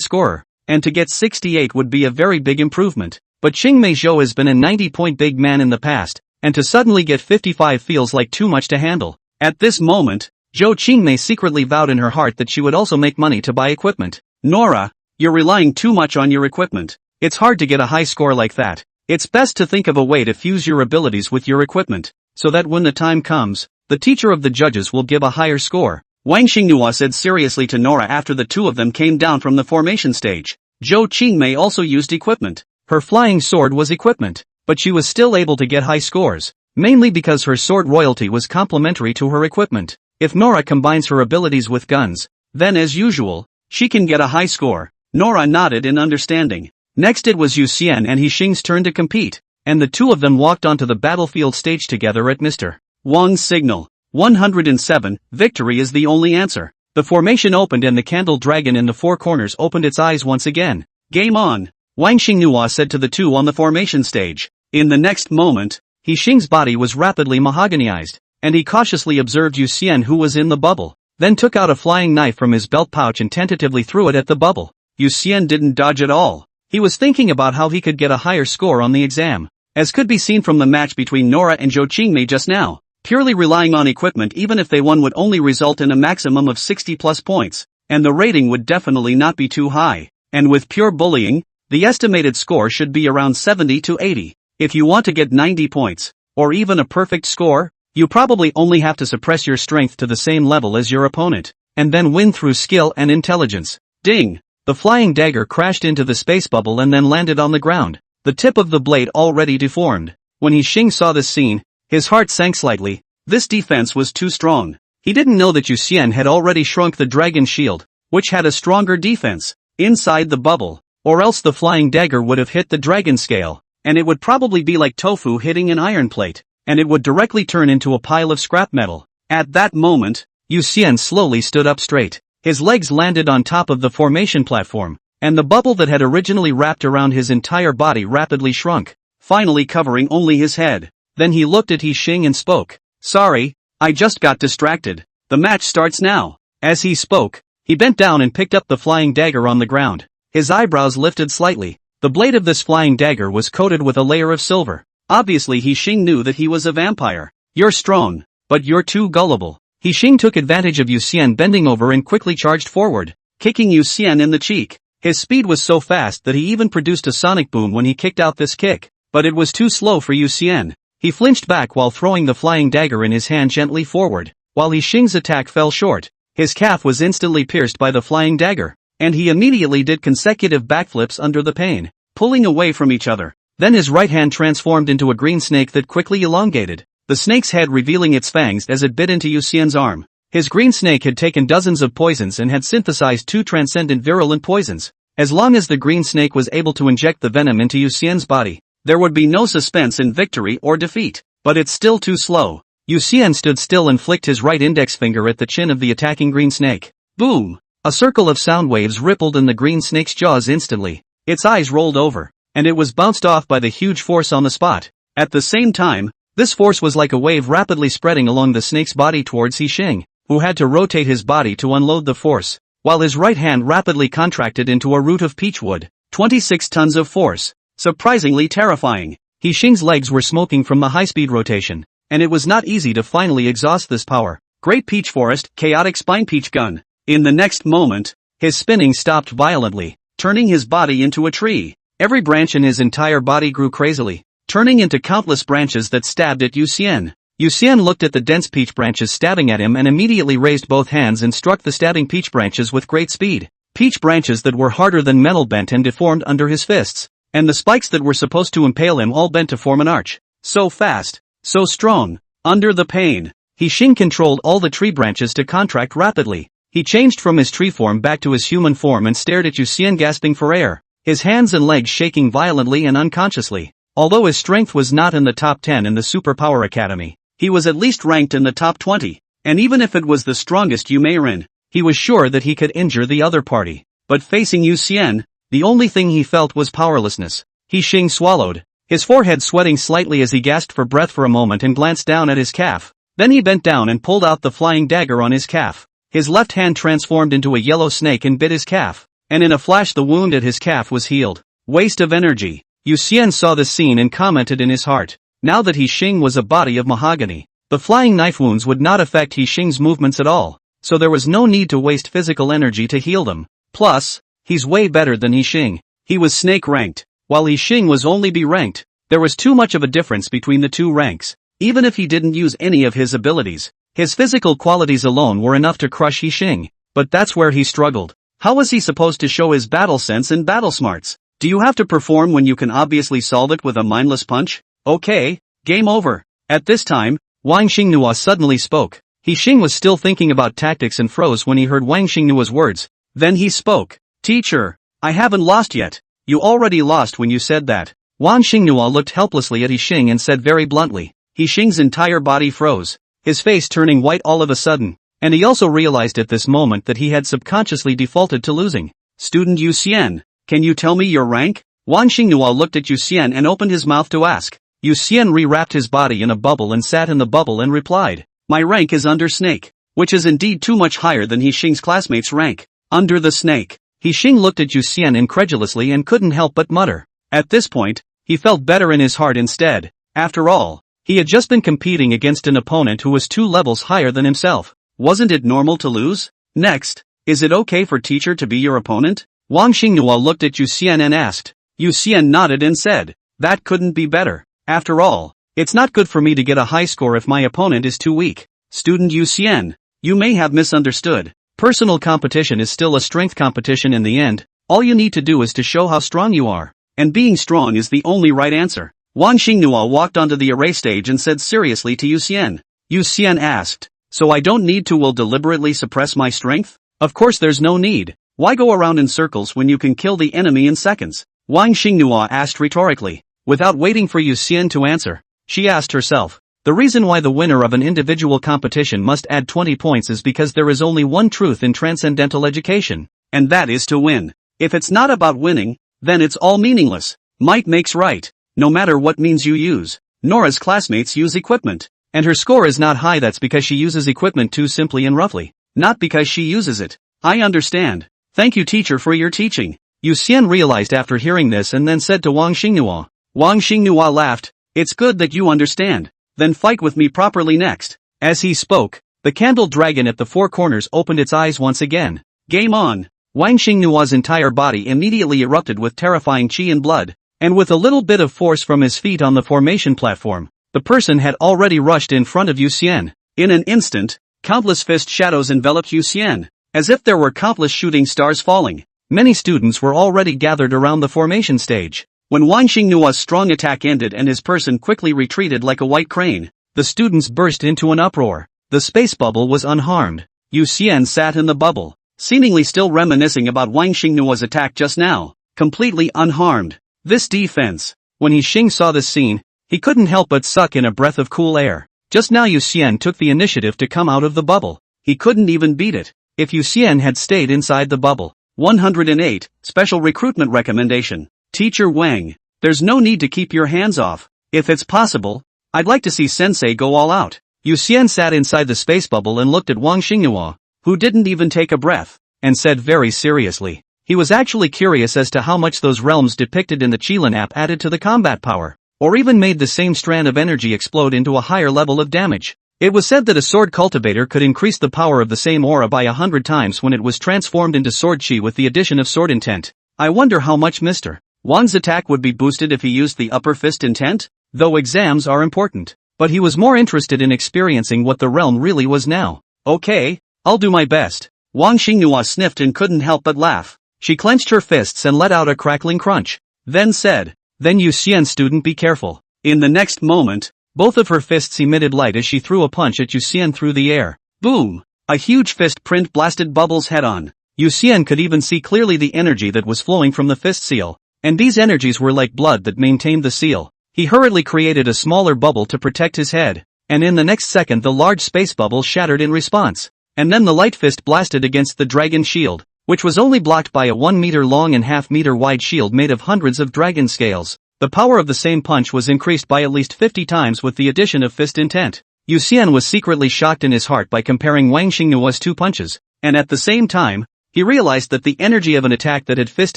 scorer, and to get 68 would be a very big improvement. But Qingmei Zhou has been a 90-point big man in the past, and to suddenly get 55 feels like too much to handle. At this moment, Zhou Qingmei secretly vowed in her heart that she would also make money to buy equipment. Nora, you're relying too much on your equipment. It's hard to get a high score like that. It's best to think of a way to fuse your abilities with your equipment, so that when the time comes, the teacher of the judges will give a higher score. Wang Xinghua said seriously to Nora after the two of them came down from the formation stage. Zhou Qingmei also used equipment. Her flying sword was equipment, but she was still able to get high scores, mainly because her sword royalty was complementary to her equipment. If Nora combines her abilities with guns, then as usual, she can get a high score. Nora nodded in understanding. Next it was Yu Xian and He Xing's turn to compete, and the two of them walked onto the battlefield stage together at Mr. Wang's signal. 107, victory is the only answer. The formation opened and the candle dragon in the four corners opened its eyes once again. Game on, Wang Xinghua said to the two on the formation stage. In the next moment, He Xing's body was rapidly mahoganyized. and he cautiously observed Yu Xian, who was in the bubble, then took out a flying knife from his belt pouch and tentatively threw it at the bubble. Yu Xian didn't dodge at all. He was thinking about how he could get a higher score on the exam. As could be seen from the match between Nora and Zhou Qingmei just now, purely relying on equipment even if they won would only result in a maximum of 60 plus points, and the rating would definitely not be too high. And with pure bullying, the estimated score should be around 70 to 80. If you want to get 90 points, or even a perfect score, you probably only have to suppress your strength to the same level as your opponent, and then win through skill and intelligence. Ding! The flying dagger crashed into the space bubble and then landed on the ground, the tip of the blade already deformed. When He Xing saw this scene, his heart sank slightly. This defense was too strong. He didn't know that Yu Xian had already shrunk the dragon shield, which had a stronger defense, inside the bubble, or else the flying dagger would have hit the dragon scale, and it would probably be like tofu hitting an iron plate, and it would directly turn into a pile of scrap metal. At that moment, Yu Xian slowly stood up straight. His legs landed on top of the formation platform, and the bubble that had originally wrapped around his entire body rapidly shrunk, finally covering only his head. Then he looked at He Xing and spoke. "Sorry, I just got distracted. The match starts now." As he spoke, he bent down and picked up the flying dagger on the ground. His eyebrows lifted slightly. The blade of this flying dagger was coated with a layer of silver. Obviously He Xing knew that he was a vampire. "You're strong, but you're too gullible." He Xing took advantage of Yu Xian bending over and quickly charged forward, kicking Yu Xian in the cheek. His speed was so fast that he even produced a sonic boom when he kicked out this kick, but it was too slow for Yu Xian. He flinched back while throwing the flying dagger in his hand gently forward. While He Xing's attack fell short, his calf was instantly pierced by the flying dagger, and he immediately did consecutive backflips under the pain, pulling away from each other. Then his right hand transformed into a green snake that quickly elongated, the snake's head revealing its fangs as it bit into Yu Xian's arm. His green snake had taken dozens of poisons and had synthesized 2 transcendent virulent poisons. As long as the green snake was able to inject the venom into Yu Xian's body, there would be no suspense in victory or defeat. But it's still too slow. Yu Xian stood still and flicked his right index finger at the chin of the attacking green snake. Boom! A circle of sound waves rippled in the green snake's jaws instantly. Its eyes rolled over, and it was bounced off by the huge force on the spot. At the same time, this force was like a wave rapidly spreading along the snake's body towards He Xing, who had to rotate his body to unload the force, while his right hand rapidly contracted into a root of peach wood. 26 tons of force. Surprisingly terrifying. He Xing's legs were smoking from the high-speed rotation, and it was not easy to finally exhaust this power. Great Peach Forest, Chaotic Spine Peach Gun. In the next moment, his spinning stopped violently, turning his body into a tree. Every branch in his entire body grew crazily, turning into countless branches that stabbed at Yu Xian. Yu Xian looked at the dense peach branches stabbing at him and immediately raised both hands and struck the stabbing peach branches with great speed. Peach branches that were harder than metal bent and deformed under his fists, and the spikes that were supposed to impale him all bent to form an arch. So fast, so strong. Under the pain, He Xing controlled all the tree branches to contract rapidly. He changed from his tree form back to his human form and stared at Yu Xian gasping for air, his hands and legs shaking violently and unconsciously. Although his strength was not in the top 10 in the Superpower Academy, he was at least ranked in the top 20, and even if it was the strongest Yumerin, he was sure that he could injure the other party. But facing Yu Xian, the only thing he felt was powerlessness. He Xing swallowed, his forehead sweating slightly as he gasped for breath for a moment and glanced down at his calf. Then he bent down and pulled out the flying dagger on his calf. His left hand transformed into a yellow snake and bit his calf, and in a flash the wound at his calf was healed. Waste of energy. Yu Xian saw the scene and commented in his heart. Now that He Xing was a body of mahogany, the flying knife wounds would not affect He Xing's movements at all, so there was no need to waste physical energy to heal them. Plus, he's way better than He Xing. He was snake ranked, while He Xing was only B ranked. There was too much of a difference between the two ranks. Even if he didn't use any of his abilities, his physical qualities alone were enough to crush He Xing. But that's where he struggled. How was he supposed to show his battle sense and battle smarts? Do you have to perform when you can obviously solve it with a mindless punch? Okay, game over. At this time, Wang Xingnua suddenly spoke. He Xing was still thinking about tactics and froze when he heard Wang Xingnua's words. Then he spoke. Teacher, I haven't lost yet. You already lost when you said that. Wang Xingnua looked helplessly at He Xing and said very bluntly. He Xing's entire body froze, his face turning white all of a sudden, and he also realized at this moment that he had subconsciously defaulted to losing. Student Yu Xian, can you tell me your rank? Wang Xingnua looked at Yu Xian and opened his mouth to ask. Yu Xian re-wrapped his body in a bubble and sat in the bubble and replied. My rank is under snake, which is indeed too much higher than He Xing's classmate's rank. Under the snake. He Xing looked at Yu Xian incredulously and couldn't help but mutter. At this point, he felt better in his heart instead. After all, he had just been competing against an opponent who was 2 levels higher than himself. Wasn't it normal to lose? Next, is it okay for teacher to be your opponent? Wang Xinghua looked at Yu Xian and asked. Yu Xian nodded and said, that couldn't be better. After all, it's not good for me to get a high score if my opponent is too weak. Student Yu Xian, you may have misunderstood. Personal competition is still a strength competition in the end. All you need to do is to show how strong you are. And being strong is the only right answer. Wang Xinghua walked onto the array stage and said seriously to Yu Xian. Yu Xian asked, so I don't need to will deliberately suppress my strength? Of course there's no need. Why go around in circles when you can kill the enemy in seconds? Wang Xinghua asked rhetorically. Without waiting for Yu Xian to answer, she asked herself. The reason why the winner of an individual competition must add 20 points is because there is only one truth in transcendental education, and that is to win. If it's not about winning, then it's all meaningless. Might makes right. No matter what means you use. Nora's classmates use equipment, and her score is not high. That's because she uses equipment too simply and roughly, not because she uses it. I understand. Thank you teacher for your teaching. Yu Xian realized after hearing this and then said to Wang Xinghua. Wang Xinghua laughed. It's good that you understand. Then fight with me properly next. As he spoke, the candle dragon at the 4 corners opened its eyes once again. Game on. Wang Xinghua's entire body immediately erupted with terrifying qi and blood, and with a little bit of force from his feet on the formation platform, the person had already rushed in front of Yu Xian. In an instant, countless fist shadows enveloped Yu Xian, as if there were countless shooting stars falling. Many students were already gathered around the formation stage. When Wang Xinghua's strong attack ended and his person quickly retreated like a white crane, the students burst into an uproar. The space bubble was unharmed. Yu Xian sat in the bubble, seemingly still reminiscing about Wang Xinghua's attack just now, completely unharmed. This defense. When He Xing saw this scene, he couldn't help but suck in a breath of cool air. Just now Yu Xian took the initiative to come out of the bubble. He couldn't even beat it. If Yu Xian had stayed inside the bubble. 108, Special Recruitment Recommendation. Teacher Wang, there's no need to keep your hands off. If it's possible, I'd like to see Sensei go all out. Yu Xian sat inside the space bubble and looked at Wang Xinghua, who didn't even take a breath, and said very seriously. He was actually curious as to how much those realms depicted in the Qilin app added to the combat power, or even made the same strand of energy explode into a higher level of damage. It was said that a sword cultivator could increase the power of the same aura by 100 times when it was transformed into sword chi with the addition of sword intent. I wonder how much Mr. Wang's attack would be boosted if he used the upper fist intent? Though exams are important, but he was more interested in experiencing what the realm really was now. Okay, I'll do my best. Wang Xinghua sniffed and couldn't help but laugh. She clenched her fists and let out a crackling crunch. Then said, then Yu Xian student be careful. In the next moment, both of her fists emitted light as she threw a punch at Yu Xian through the air. Boom! A huge fist print blasted Bubbles head on. Yu Xian could even see clearly the energy that was flowing from the fist seal. And these energies were like blood that maintained the seal. He hurriedly created a smaller bubble to protect his head, and in the next second the large space bubble shattered in response. And then the light fist blasted against the dragon shield, which was only blocked by a 1 meter long and half meter wide shield made of hundreds of dragon scales. The power of the same punch was increased by at least 50 times with the addition of fist intent. Yu Xian was secretly shocked in his heart by comparing Wang Xinghua's 2 punches, and at the same time, he realized that the energy of an attack that had fist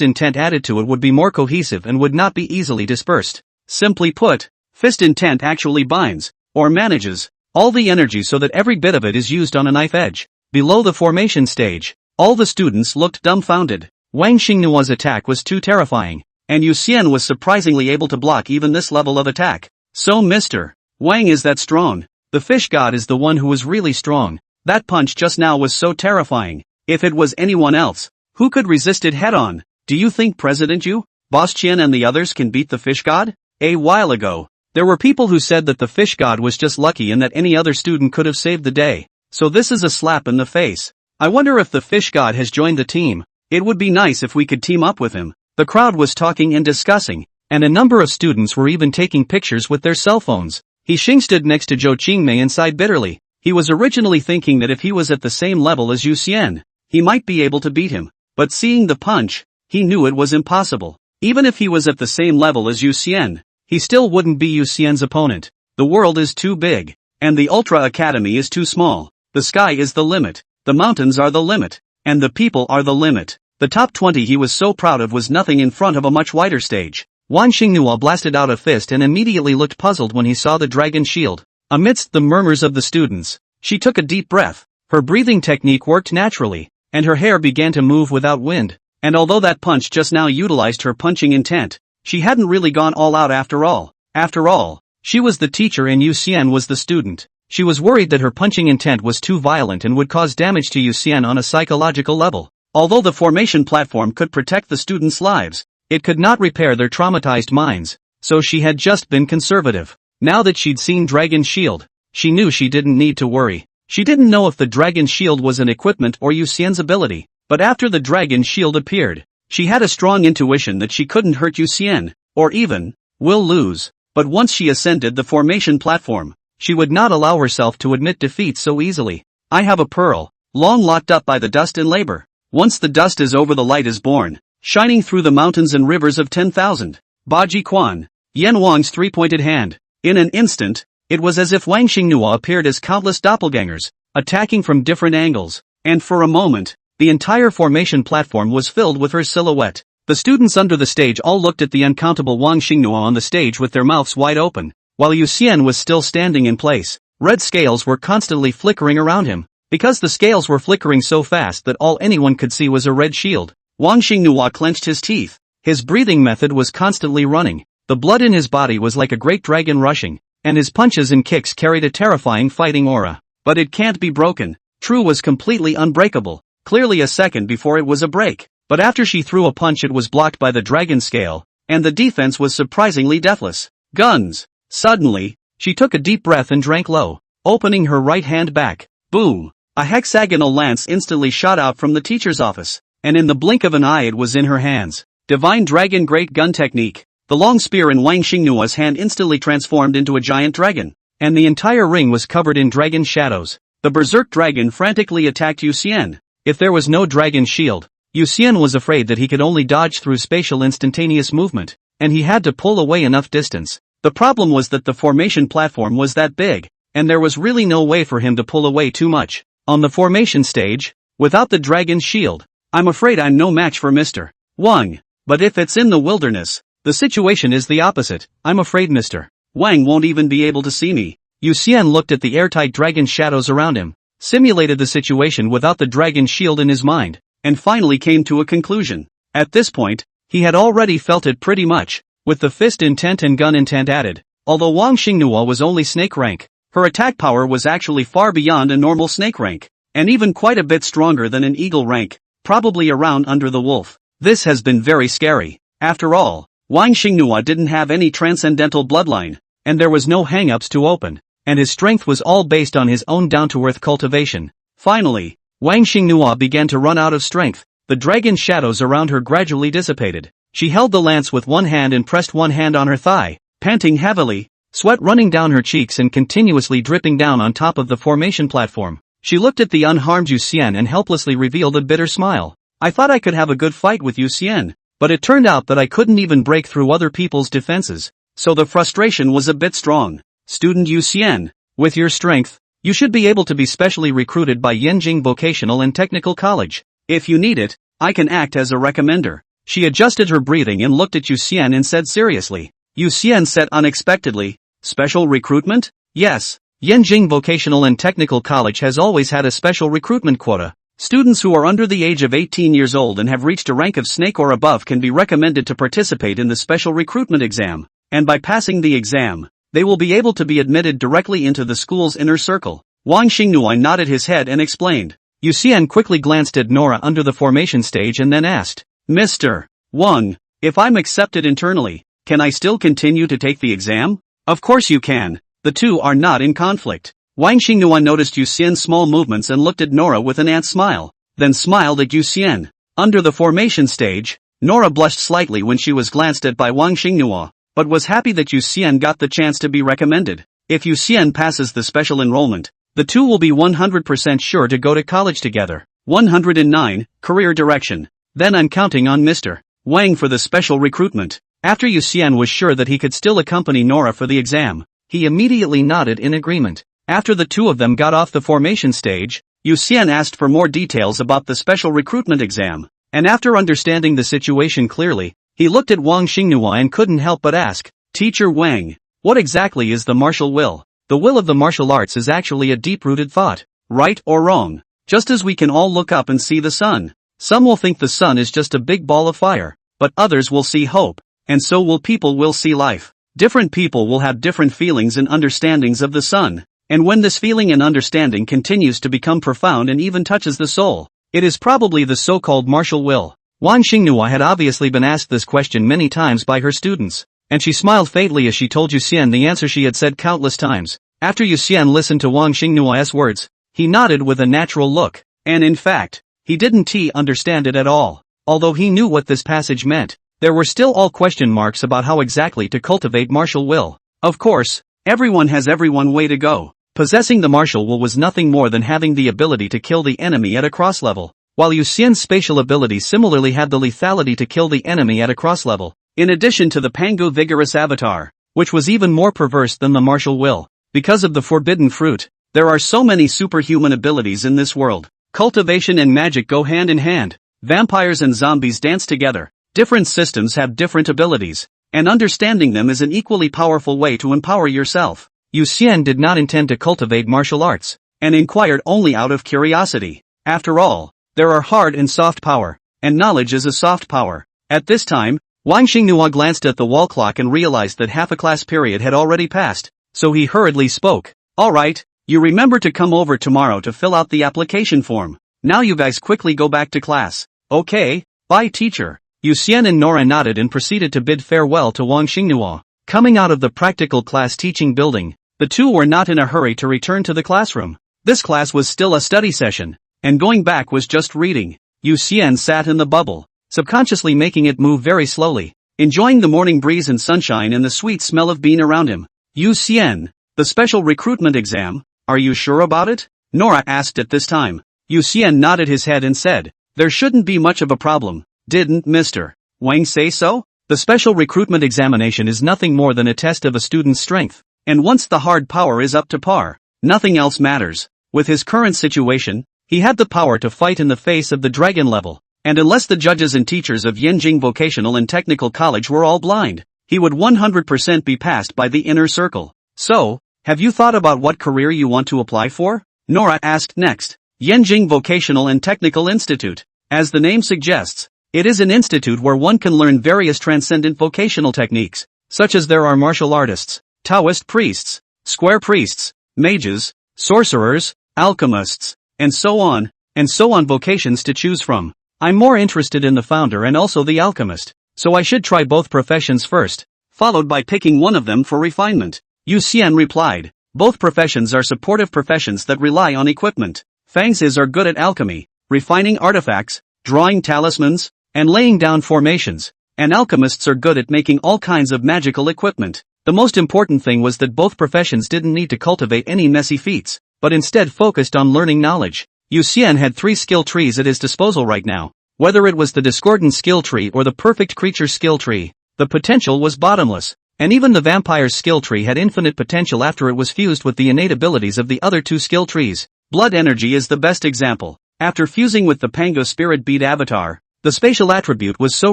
intent added to it would be more cohesive and would not be easily dispersed. Simply put, fist intent actually binds, or manages, all the energy so that every bit of it is used on a knife edge. Below the formation stage, all the students looked dumbfounded. Wang Xinghua's attack was too terrifying, and Yu Xian was surprisingly able to block even this level of attack. So Mr. Wang is that strong. The fish god is the one who was really strong. That punch just now was so terrifying. If it was anyone else, who could resist it head-on? Do you think President Yu, Boss Qian and the others can beat the fish god? A while ago, there were people who said that the fish god was just lucky and that any other student could have saved the day. So this is a slap in the face. I wonder if the fish god has joined the team. It would be nice if we could team up with him. The crowd was talking and discussing, and a number of students were even taking pictures with their cell phones. He Xing stood next to Zhou Qingmei and sighed bitterly. He was originally thinking that if he was at the same level as Yu Xian, he might be able to beat him, but seeing the punch, he knew it was impossible. Even if he was at the same level as Yu Xian, he still wouldn't be Yu Xian's opponent. The world is too big, And the Ultra Academy is too small. The sky is the limit. The mountains are the limit. And the people are the limit. The top 20 he was so proud of was nothing in front of a much wider stage. Wang Xinghua blasted out a fist and immediately looked puzzled when he saw the dragon shield. Amidst the murmurs of the students, she took a deep breath. Her breathing technique worked naturally, and her hair began to move without wind. And although that punch just now utilized her punching intent, she hadn't really gone all out after all. After all, she was the teacher and Yu Xian was the student. She was worried that her punching intent was too violent and would cause damage to Yu Xian on a psychological level. Although the formation platform could protect the students' lives, it could not repair their traumatized minds, so she had just been conservative. Now that she'd seen Dragon's Shield, she knew she didn't need to worry. She didn't know if the Dragon's Shield was an equipment or Yu Xian's ability, but after the Dragon's Shield appeared, she had a strong intuition that she couldn't hurt Yu Xian, or even, will lose. But once she ascended the formation platform, she would not allow herself to admit defeat so easily. I have a pearl, long locked up by the dust and labor. Once the dust is over, the light is born, shining through the mountains and rivers of 10,000. Baji Quan, Yan Wang's three-pointed hand. In an instant, it was as if Wang Xinghua appeared as countless doppelgangers, attacking from different angles, and for a moment, the entire formation platform was filled with her silhouette. The students under the stage all looked at the uncountable Wang Xinghua on the stage with their mouths wide open, while Yu Xian was still standing in place. Red scales were constantly flickering around him. Because the scales were flickering so fast that all anyone could see was a red shield, Wang Xinghua clenched his teeth. His breathing method was constantly running. The blood in his body was like a great dragon rushing, and his punches and kicks carried a terrifying fighting aura. But it can't be broken. True was completely unbreakable. Clearly a second before it was a break. But after she threw a punch, it was blocked by the dragon scale, and the defense was surprisingly deathless. Guns! Suddenly, she took a deep breath and drank low, opening her right hand back. Boom! A hexagonal lance instantly shot out from the teacher's office, and in the blink of an eye it was in her hands. Divine Dragon Great Gun Technique. The long spear in Wang Xinghua's hand instantly transformed into a giant dragon, and the entire ring was covered in dragon shadows. The berserk dragon frantically attacked Yu Xian. If there was no dragon shield, Yu Xian was afraid that he could only dodge through spatial instantaneous movement, and he had to pull away enough distance. The problem was that the formation platform was that big, and there was really no way for him to pull away too much. On the formation stage, without the dragon's shield, I'm afraid I'm no match for Mr. Wang. But if it's in the wilderness, the situation is the opposite. I'm afraid Mr. Wang won't even be able to see me. Yu Xian looked at the airtight dragon shadows around him, simulated the situation without the dragon shield in his mind, and finally came to a conclusion. At this point, he had already felt it pretty much, with the fist intent and gun intent added. Although Wang Xinghua was only snake rank, her attack power was actually far beyond a normal snake rank, and even quite a bit stronger than an eagle rank, probably around under the wolf. This has been very scary. After all, Wang Xinghua didn't have any transcendental bloodline, and there was no hang-ups to open, and his strength was all based on his own down-to-earth cultivation. Finally, Wang Xinghua began to run out of strength. The dragon shadows around her gradually dissipated. She held the lance with one hand and pressed one hand on her thigh, panting heavily, sweat running down her cheeks and continuously dripping down on top of the formation platform. She looked at the unharmed Yu Xian and helplessly revealed a bitter smile. I thought I could have a good fight with Yu Xian, but it turned out that I couldn't even break through other people's defenses, so the frustration was a bit strong. Student Yu Xian, with your strength, you should be able to be specially recruited by Yanjing Vocational and Technical College. If you need it, I can act as a recommender. She adjusted her breathing and looked at Yu Xian and said seriously. Yu Xian said unexpectedly, special recruitment? Yes, Yanjing Vocational and Technical College has always had a special recruitment quota. Students who are under the age of 18 years old and have reached a rank of snake or above can be recommended to participate in the special recruitment exam, and by passing the exam, they will be able to be admitted directly into the school's inner circle. Wang Xinghua nodded his head and explained. Yu Xian quickly glanced at Nora under the formation stage and then asked, Mr. Wang, if I'm accepted internally, can I still continue to take the exam? Of course you can. The two are not in conflict. Wang Xinghua noticed Yu Xian's small movements and looked at Nora with an ant smile, then smiled at Yu Xian. Under the formation stage, Nora blushed slightly when she was glanced at by Wang Xinghua, but was happy that Yu Xian got the chance to be recommended. If Yu Xian passes the special enrollment, the two will be 100% sure to go to college together. 109, Career Direction. Then I'm counting on Mr. Wang for the special recruitment. After Yu Xian was sure that he could still accompany Nora for the exam, he immediately nodded in agreement. After the two of them got off the formation stage, Yu Xian asked for more details about the special recruitment exam, and after understanding the situation clearly, he looked at Wang Xingnua and couldn't help but ask, "Teacher Wang, what exactly is the martial will?" The will of the martial arts is actually a deep-rooted thought, right or wrong. Just as we can all look up and see the sun. Some will think the sun is just a big ball of fire, but others will see hope, and so will people will see life. Different people will have different feelings and understandings of the sun, and when this feeling and understanding continues to become profound and even touches the soul, it is probably the so-called martial will. Wang Xingnua had obviously been asked this question many times by her students, and she smiled faintly as she told Yu Xian the answer she had said countless times. After Yu Xian listened to Wang Xingnua's words, he nodded with a natural look, and in fact, he didn't understand it at all. Although he knew what this passage meant, there were still all question marks about how exactly to cultivate martial will. Of course, everyone has every way to go. Possessing the martial will was nothing more than having the ability to kill the enemy at a cross level, while Yu Xian's spatial ability similarly had the lethality to kill the enemy at a cross level, in addition to the Pangu vigorous avatar, which was even more perverse than the martial will. Because of the forbidden fruit, there are so many superhuman abilities in this world. Cultivation and magic go hand in hand. Vampires and zombies dance together. Different systems have different abilities, and understanding them is an equally powerful way to empower yourself. Yu Xian did not intend to cultivate martial arts, and inquired only out of curiosity. After all, there are hard and soft power, and knowledge is a soft power. At this time, Wang Xingnua glanced at the wall clock and realized that half a class period had already passed, so he hurriedly spoke. "Alright, you remember to come over tomorrow to fill out the application form. Now you guys quickly go back to class." "Okay, bye teacher." Yu Xian and Nora nodded and proceeded to bid farewell to Wang Xingnua. Coming out of the practical class teaching building, the two were not in a hurry to return to the classroom. This class was still a study session, and going back was just reading. Yu Xian sat in the bubble, subconsciously making it move very slowly, enjoying the morning breeze and sunshine and the sweet smell of bean around him. "Yu Xian, the special recruitment exam, are you sure about it?" Nora asked at this time. Yu Xian nodded his head and said, "There shouldn't be much of a problem. Didn't Mr. Wang say so?" The special recruitment examination is nothing more than a test of a student's strength, and once the hard power is up to par, nothing else matters. With his current situation, he had the power to fight in the face of the dragon level, and unless the judges and teachers of Yanjing Vocational and Technical College were all blind, he would 100% be passed by the inner circle. "So, have you thought about what career you want to apply for?" Nora asked next. Yanjing Vocational and Technical Institute. As the name suggests, it is an institute where one can learn various transcendent vocational techniques, such as there are martial artists, Taoist priests, square priests, mages, sorcerers, alchemists, and so on vocations to choose from. I'm more interested in the founder and also the alchemist, so I should try both professions first, followed by picking one of them for refinement. Yu Xian replied, "Both professions are supportive professions that rely on equipment. Fangsis are good at alchemy, refining artifacts, drawing talismans, and laying down formations, and alchemists are good at making all kinds of magical equipment." The most important thing was that both professions didn't need to cultivate any messy feats, but instead focused on learning knowledge. Yu Xian had 3 skill trees at his disposal right now. Whether it was the discordant skill tree or the perfect creature skill tree, the potential was bottomless, and even the vampire's skill tree had infinite potential after it was fused with the innate abilities of the other 2 skill trees. Blood energy is the best example. After fusing with the Pango spirit bead avatar, the spatial attribute was so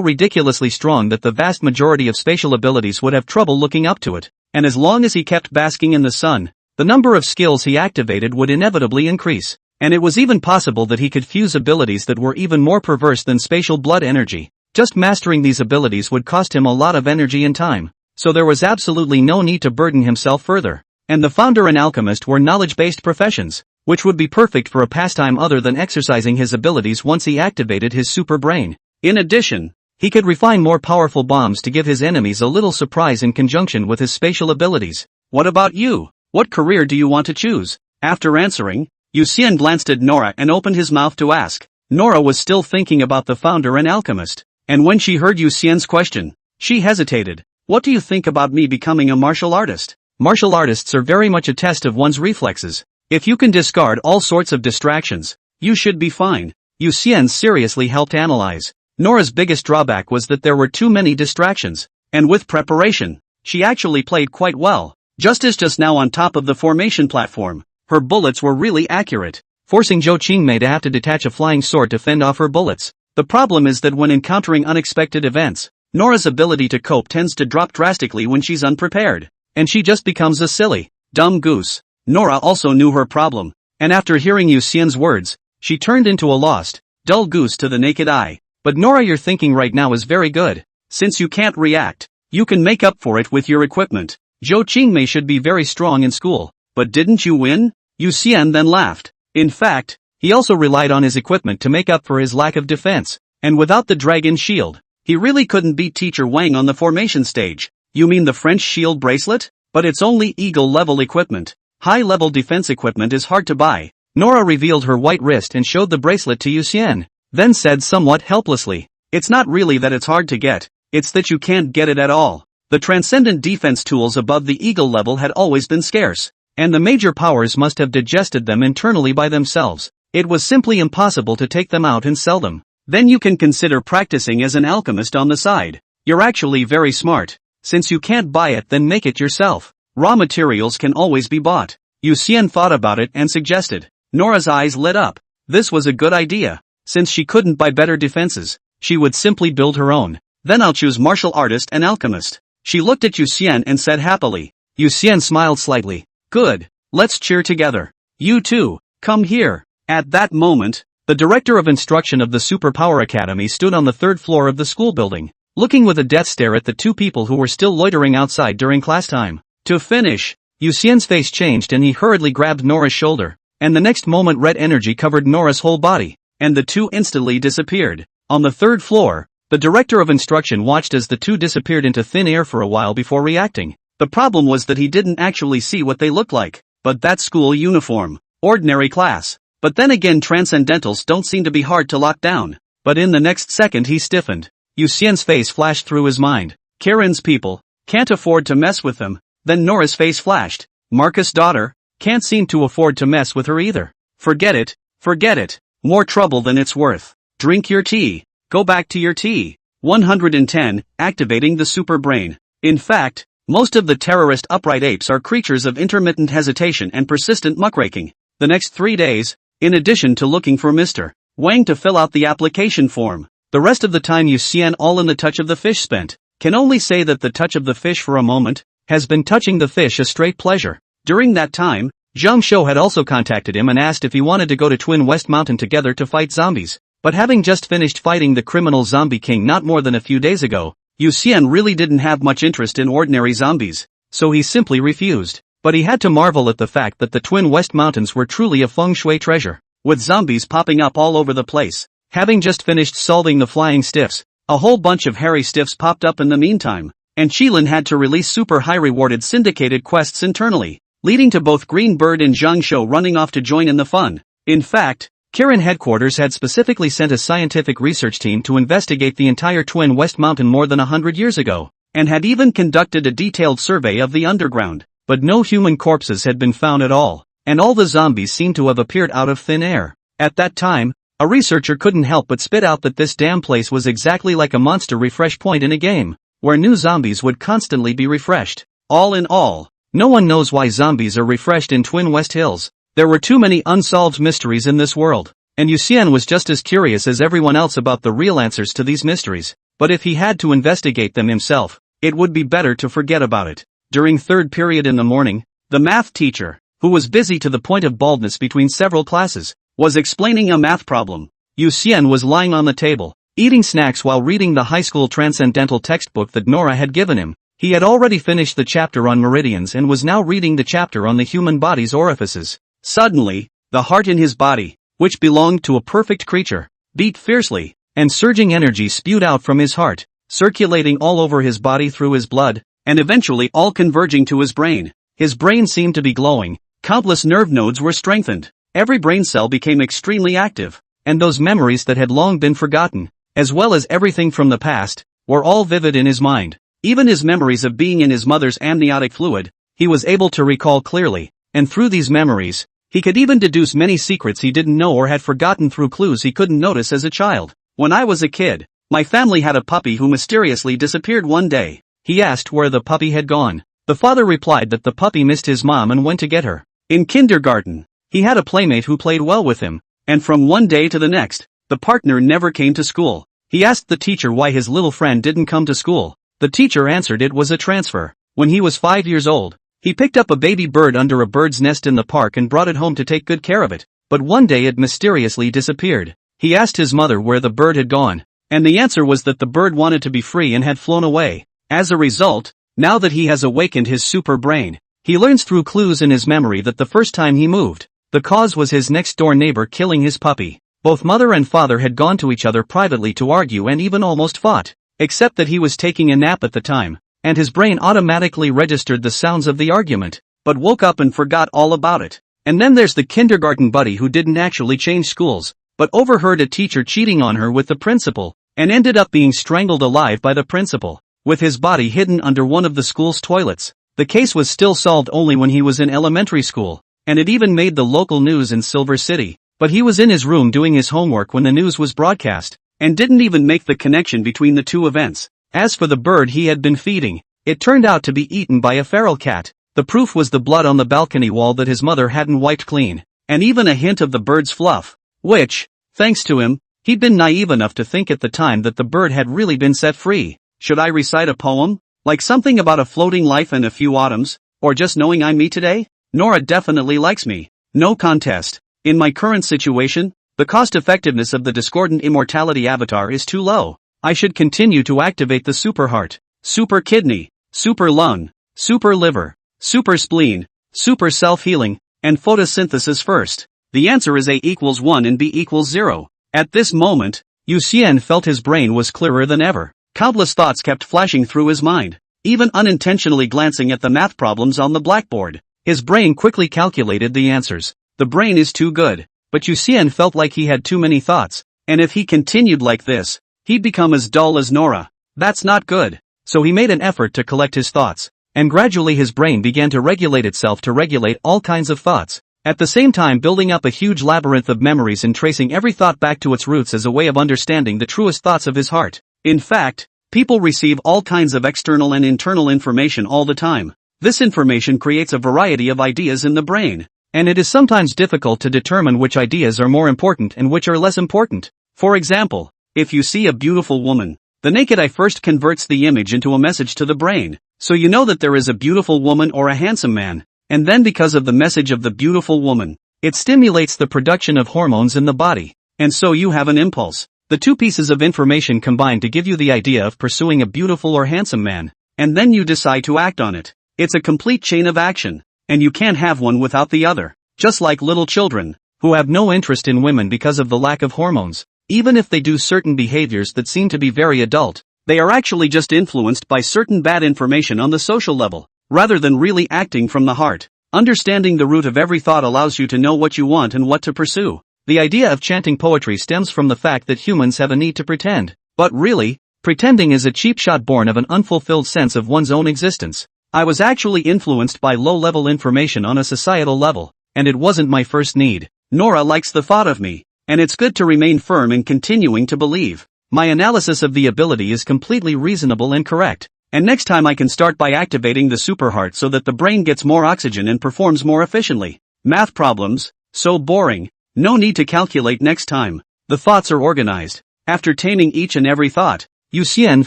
ridiculously strong that the vast majority of spatial abilities would have trouble looking up to it, and as long as he kept basking in the sun, the number of skills he activated would inevitably increase. And it was even possible that he could fuse abilities that were even more perverse than spatial blood energy. Just mastering these abilities would cost him a lot of energy and time, so there was absolutely no need to burden himself further. And the founder and alchemist were knowledge-based professions, which would be perfect for a pastime other than exercising his abilities once he activated his super brain. In addition, he could refine more powerful bombs to give his enemies a little surprise in conjunction with his spatial abilities. What about you? What career do you want to choose? After answering, Yu Xian glanced at Nora and opened his mouth to ask. Nora was still thinking about the founder and alchemist, and when she heard Yu Xian's question, she hesitated. "What do you think about me becoming a martial artist?" Martial artists are very much a test of one's reflexes. If you can discard all sorts of distractions, you should be fine. Yu Xian seriously helped analyze. Nora's biggest drawback was that there were too many distractions, and with preparation, she actually played quite well. Just now on top of the formation platform. Her bullets were really accurate, forcing Zhou Qingmei to have to detach a flying sword to fend off her bullets. The problem is that when encountering unexpected events, Nora's ability to cope tends to drop drastically when she's unprepared, and she just becomes a silly, dumb goose. Nora also knew her problem, and after hearing Yu Xian's words, she turned into a lost, dull goose to the naked eye. But Nora, your thinking right now is very good. Since you can't react, you can make up for it with your equipment. Zhou Qingmei should be very strong in school, but didn't you win? Yu Xian then laughed. In fact, he also relied on his equipment to make up for his lack of defense, and without the dragon shield, he really couldn't beat Teacher Wang on the formation stage. You mean the French shield bracelet? But it's only eagle-level equipment. High-level defense equipment is hard to buy. Nora revealed her white wrist and showed the bracelet to Yu Xian, then said somewhat helplessly, "It's not really that it's hard to get, it's that you can't get it at all." The transcendent defense tools above the eagle level had always been scarce, and the major powers must have digested them internally by themselves. It was simply impossible to take them out and sell them. Then you can consider practicing as an alchemist on the side. You're actually very smart. Since you can't buy it, then make it yourself. Raw materials can always be bought. Yu Xian thought about it and suggested. Nora's eyes lit up. This was a good idea. Since she couldn't buy better defenses, she would simply build her own. Then I'll choose martial artist and alchemist. She looked at Yu Xian and said happily. Yu Xian smiled slightly. Good. Let's cheer together. You too, come here. At that moment, the director of instruction of the Superpower Academy stood on the third floor of the school building, looking with a death stare at the two people who were still loitering outside during class time. To finish, Yu Xian's face changed and he hurriedly grabbed Nora's shoulder, and the next moment red energy covered Nora's whole body, and the two instantly disappeared. On the third floor, the director of instruction watched as the two disappeared into thin air for a while before reacting. The problem was that he didn't actually see what they looked like. But that's school uniform. Ordinary class. But then again, transcendentals don't seem to be hard to lock down. But in the next second he stiffened. Yu Xian's face flashed through his mind. Karen's people. Can't afford to mess with them. Then Nora's face flashed. Marcus' daughter. Can't seem to afford to mess with her either. Forget it. Forget it. More trouble than it's worth. Drink your tea. Go back to your tea. 110. Activating the super brain. In fact, most of the terrorist upright apes are creatures of intermittent hesitation and persistent muckraking. The next 3 days, in addition to looking for Mr. Wang to fill out the application form, the rest of the time Yu Xian all in the touch of the fish spent. Can only say that the touch of the fish for a moment has been touching the fish a straight pleasure. During that time, Zhang Shou had also contacted him and asked if he wanted to go to Twin West Mountain together to fight zombies. But having just finished fighting the criminal zombie king not more than a few days ago, Yu Xian really didn't have much interest in ordinary zombies, so he simply refused. But he had to marvel at the fact that the Twin West Mountains were truly a feng shui treasure, with zombies popping up all over the place. Having just finished solving the flying stiffs, a whole bunch of hairy stiffs popped up in the meantime, and Qilin had to release super high rewarded syndicated quests internally, leading to both Green Bird and Zhang Shou running off to join in the fun. In fact, Kirin headquarters had specifically sent a scientific research team to investigate the entire Twin West Mountain more than 100 years ago, and had even conducted a detailed survey of the underground, but no human corpses had been found at all, and all the zombies seemed to have appeared out of thin air. At that time, a researcher couldn't help but spit out that this damn place was exactly like a monster refresh point in a game, where new zombies would constantly be refreshed. All in all, no one knows why zombies are refreshed in Twin West Hills. There were too many unsolved mysteries in this world, and Yu Xian was just as curious as everyone else about the real answers to these mysteries, but if he had to investigate them himself, it would be better to forget about it. During third period in the morning, the math teacher, who was busy to the point of baldness between several classes, was explaining a math problem. Yu Xian was lying on the table, eating snacks while reading the high school transcendental textbook that Nora had given him. He had already finished the chapter on meridians and was now reading the chapter on the human body's orifices. Suddenly, the heart in his body, which belonged to a perfect creature, beat fiercely, and surging energy spewed out from his heart, circulating all over his body through his blood, and eventually all converging to his brain. His brain seemed to be glowing, countless nerve nodes were strengthened, every brain cell became extremely active, and those memories that had long been forgotten, as well as everything from the past, were all vivid in his mind. Even his memories of being in his mother's amniotic fluid, he was able to recall clearly, and through these memories, he could even deduce many secrets he didn't know or had forgotten through clues he couldn't notice as a child. When I was a kid, my family had a puppy who mysteriously disappeared one day. He asked where the puppy had gone. The father replied that the puppy missed his mom and went to get her. In kindergarten, he had a playmate who played well with him, and from one day to the next, the partner never came to school. He asked the teacher why his little friend didn't come to school. The teacher answered it was a transfer. When he was 5 years old, he picked up a baby bird under a bird's nest in the park and brought it home to take good care of it, but one day it mysteriously disappeared. He asked his mother where the bird had gone, and the answer was that the bird wanted to be free and had flown away. As a result, now that he has awakened his super brain, he learns through clues in his memory that the first time he moved, the cause was his next-door neighbor killing his puppy. Both mother and father had gone to each other privately to argue and even almost fought, except that he was taking a nap at the time, and his brain automatically registered the sounds of the argument, but woke up and forgot all about it. And then there's the kindergarten buddy who didn't actually change schools, but overheard a teacher cheating on her with the principal, and ended up being strangled alive by the principal, with his body hidden under one of the school's toilets. The case was still solved only when he was in elementary school, and it even made the local news in Silver City, but he was in his room doing his homework when the news was broadcast, and didn't even make the connection between the two events. As for the bird he had been feeding, it turned out to be eaten by a feral cat. The proof was the blood on the balcony wall that his mother hadn't wiped clean, and even a hint of the bird's fluff, which, thanks to him, he'd been naive enough to think at the time that the bird had really been set free. Should I recite a poem? Like something about a floating life and a few autumns, or just knowing I'm me today? Nora definitely likes me. No contest. In my current situation, the cost-effectiveness of the discordant immortality avatar is too low. I should continue to activate the super heart, super kidney, super lung, super liver, super spleen, super self-healing, and photosynthesis first. The answer is A equals 1 and B equals 0. At this moment, Yu Xian felt his brain was clearer than ever. Countless thoughts kept flashing through his mind, even unintentionally glancing at the math problems on the blackboard. His brain quickly calculated the answers. The brain is too good, but Yu Xian felt like he had too many thoughts, and if he continued like this, he'd become as dull as Nora. That's not good. So he made an effort to collect his thoughts, and gradually his brain began to regulate itself to regulate all kinds of thoughts, at the same time building up a huge labyrinth of memories and tracing every thought back to its roots as a way of understanding the truest thoughts of his heart. In fact, people receive all kinds of external and internal information all the time. This information creates a variety of ideas in the brain, and it is sometimes difficult to determine which ideas are more important and which are less important. For example, if you see a beautiful woman, the naked eye first converts the image into a message to the brain, so you know that there is a beautiful woman or a handsome man, and then because of the message of the beautiful woman, it stimulates the production of hormones in the body, and so you have an impulse. The two pieces of information combine to give you the idea of pursuing a beautiful or handsome man, and then you decide to act on it. It's a complete chain of action, and you can't have one without the other. Just like little children, who have no interest in women because of the lack of hormones, even if they do certain behaviors that seem to be very adult, they are actually just influenced by certain bad information on the social level, rather than really acting from the heart. Understanding the root of every thought allows you to know what you want and what to pursue. The idea of chanting poetry stems from the fact that humans have a need to pretend. But really, pretending is a cheap shot born of an unfulfilled sense of one's own existence. I was actually influenced by low-level information on a societal level, and it wasn't my first need. Nora likes the thought of me, and it's good to remain firm in continuing to believe. My analysis of the ability is completely reasonable and correct, and next time I can start by activating the superheart so that the brain gets more oxygen and performs more efficiently. Math problems, so boring, no need to calculate next time. The thoughts are organized. After taming each and every thought, Yu Xian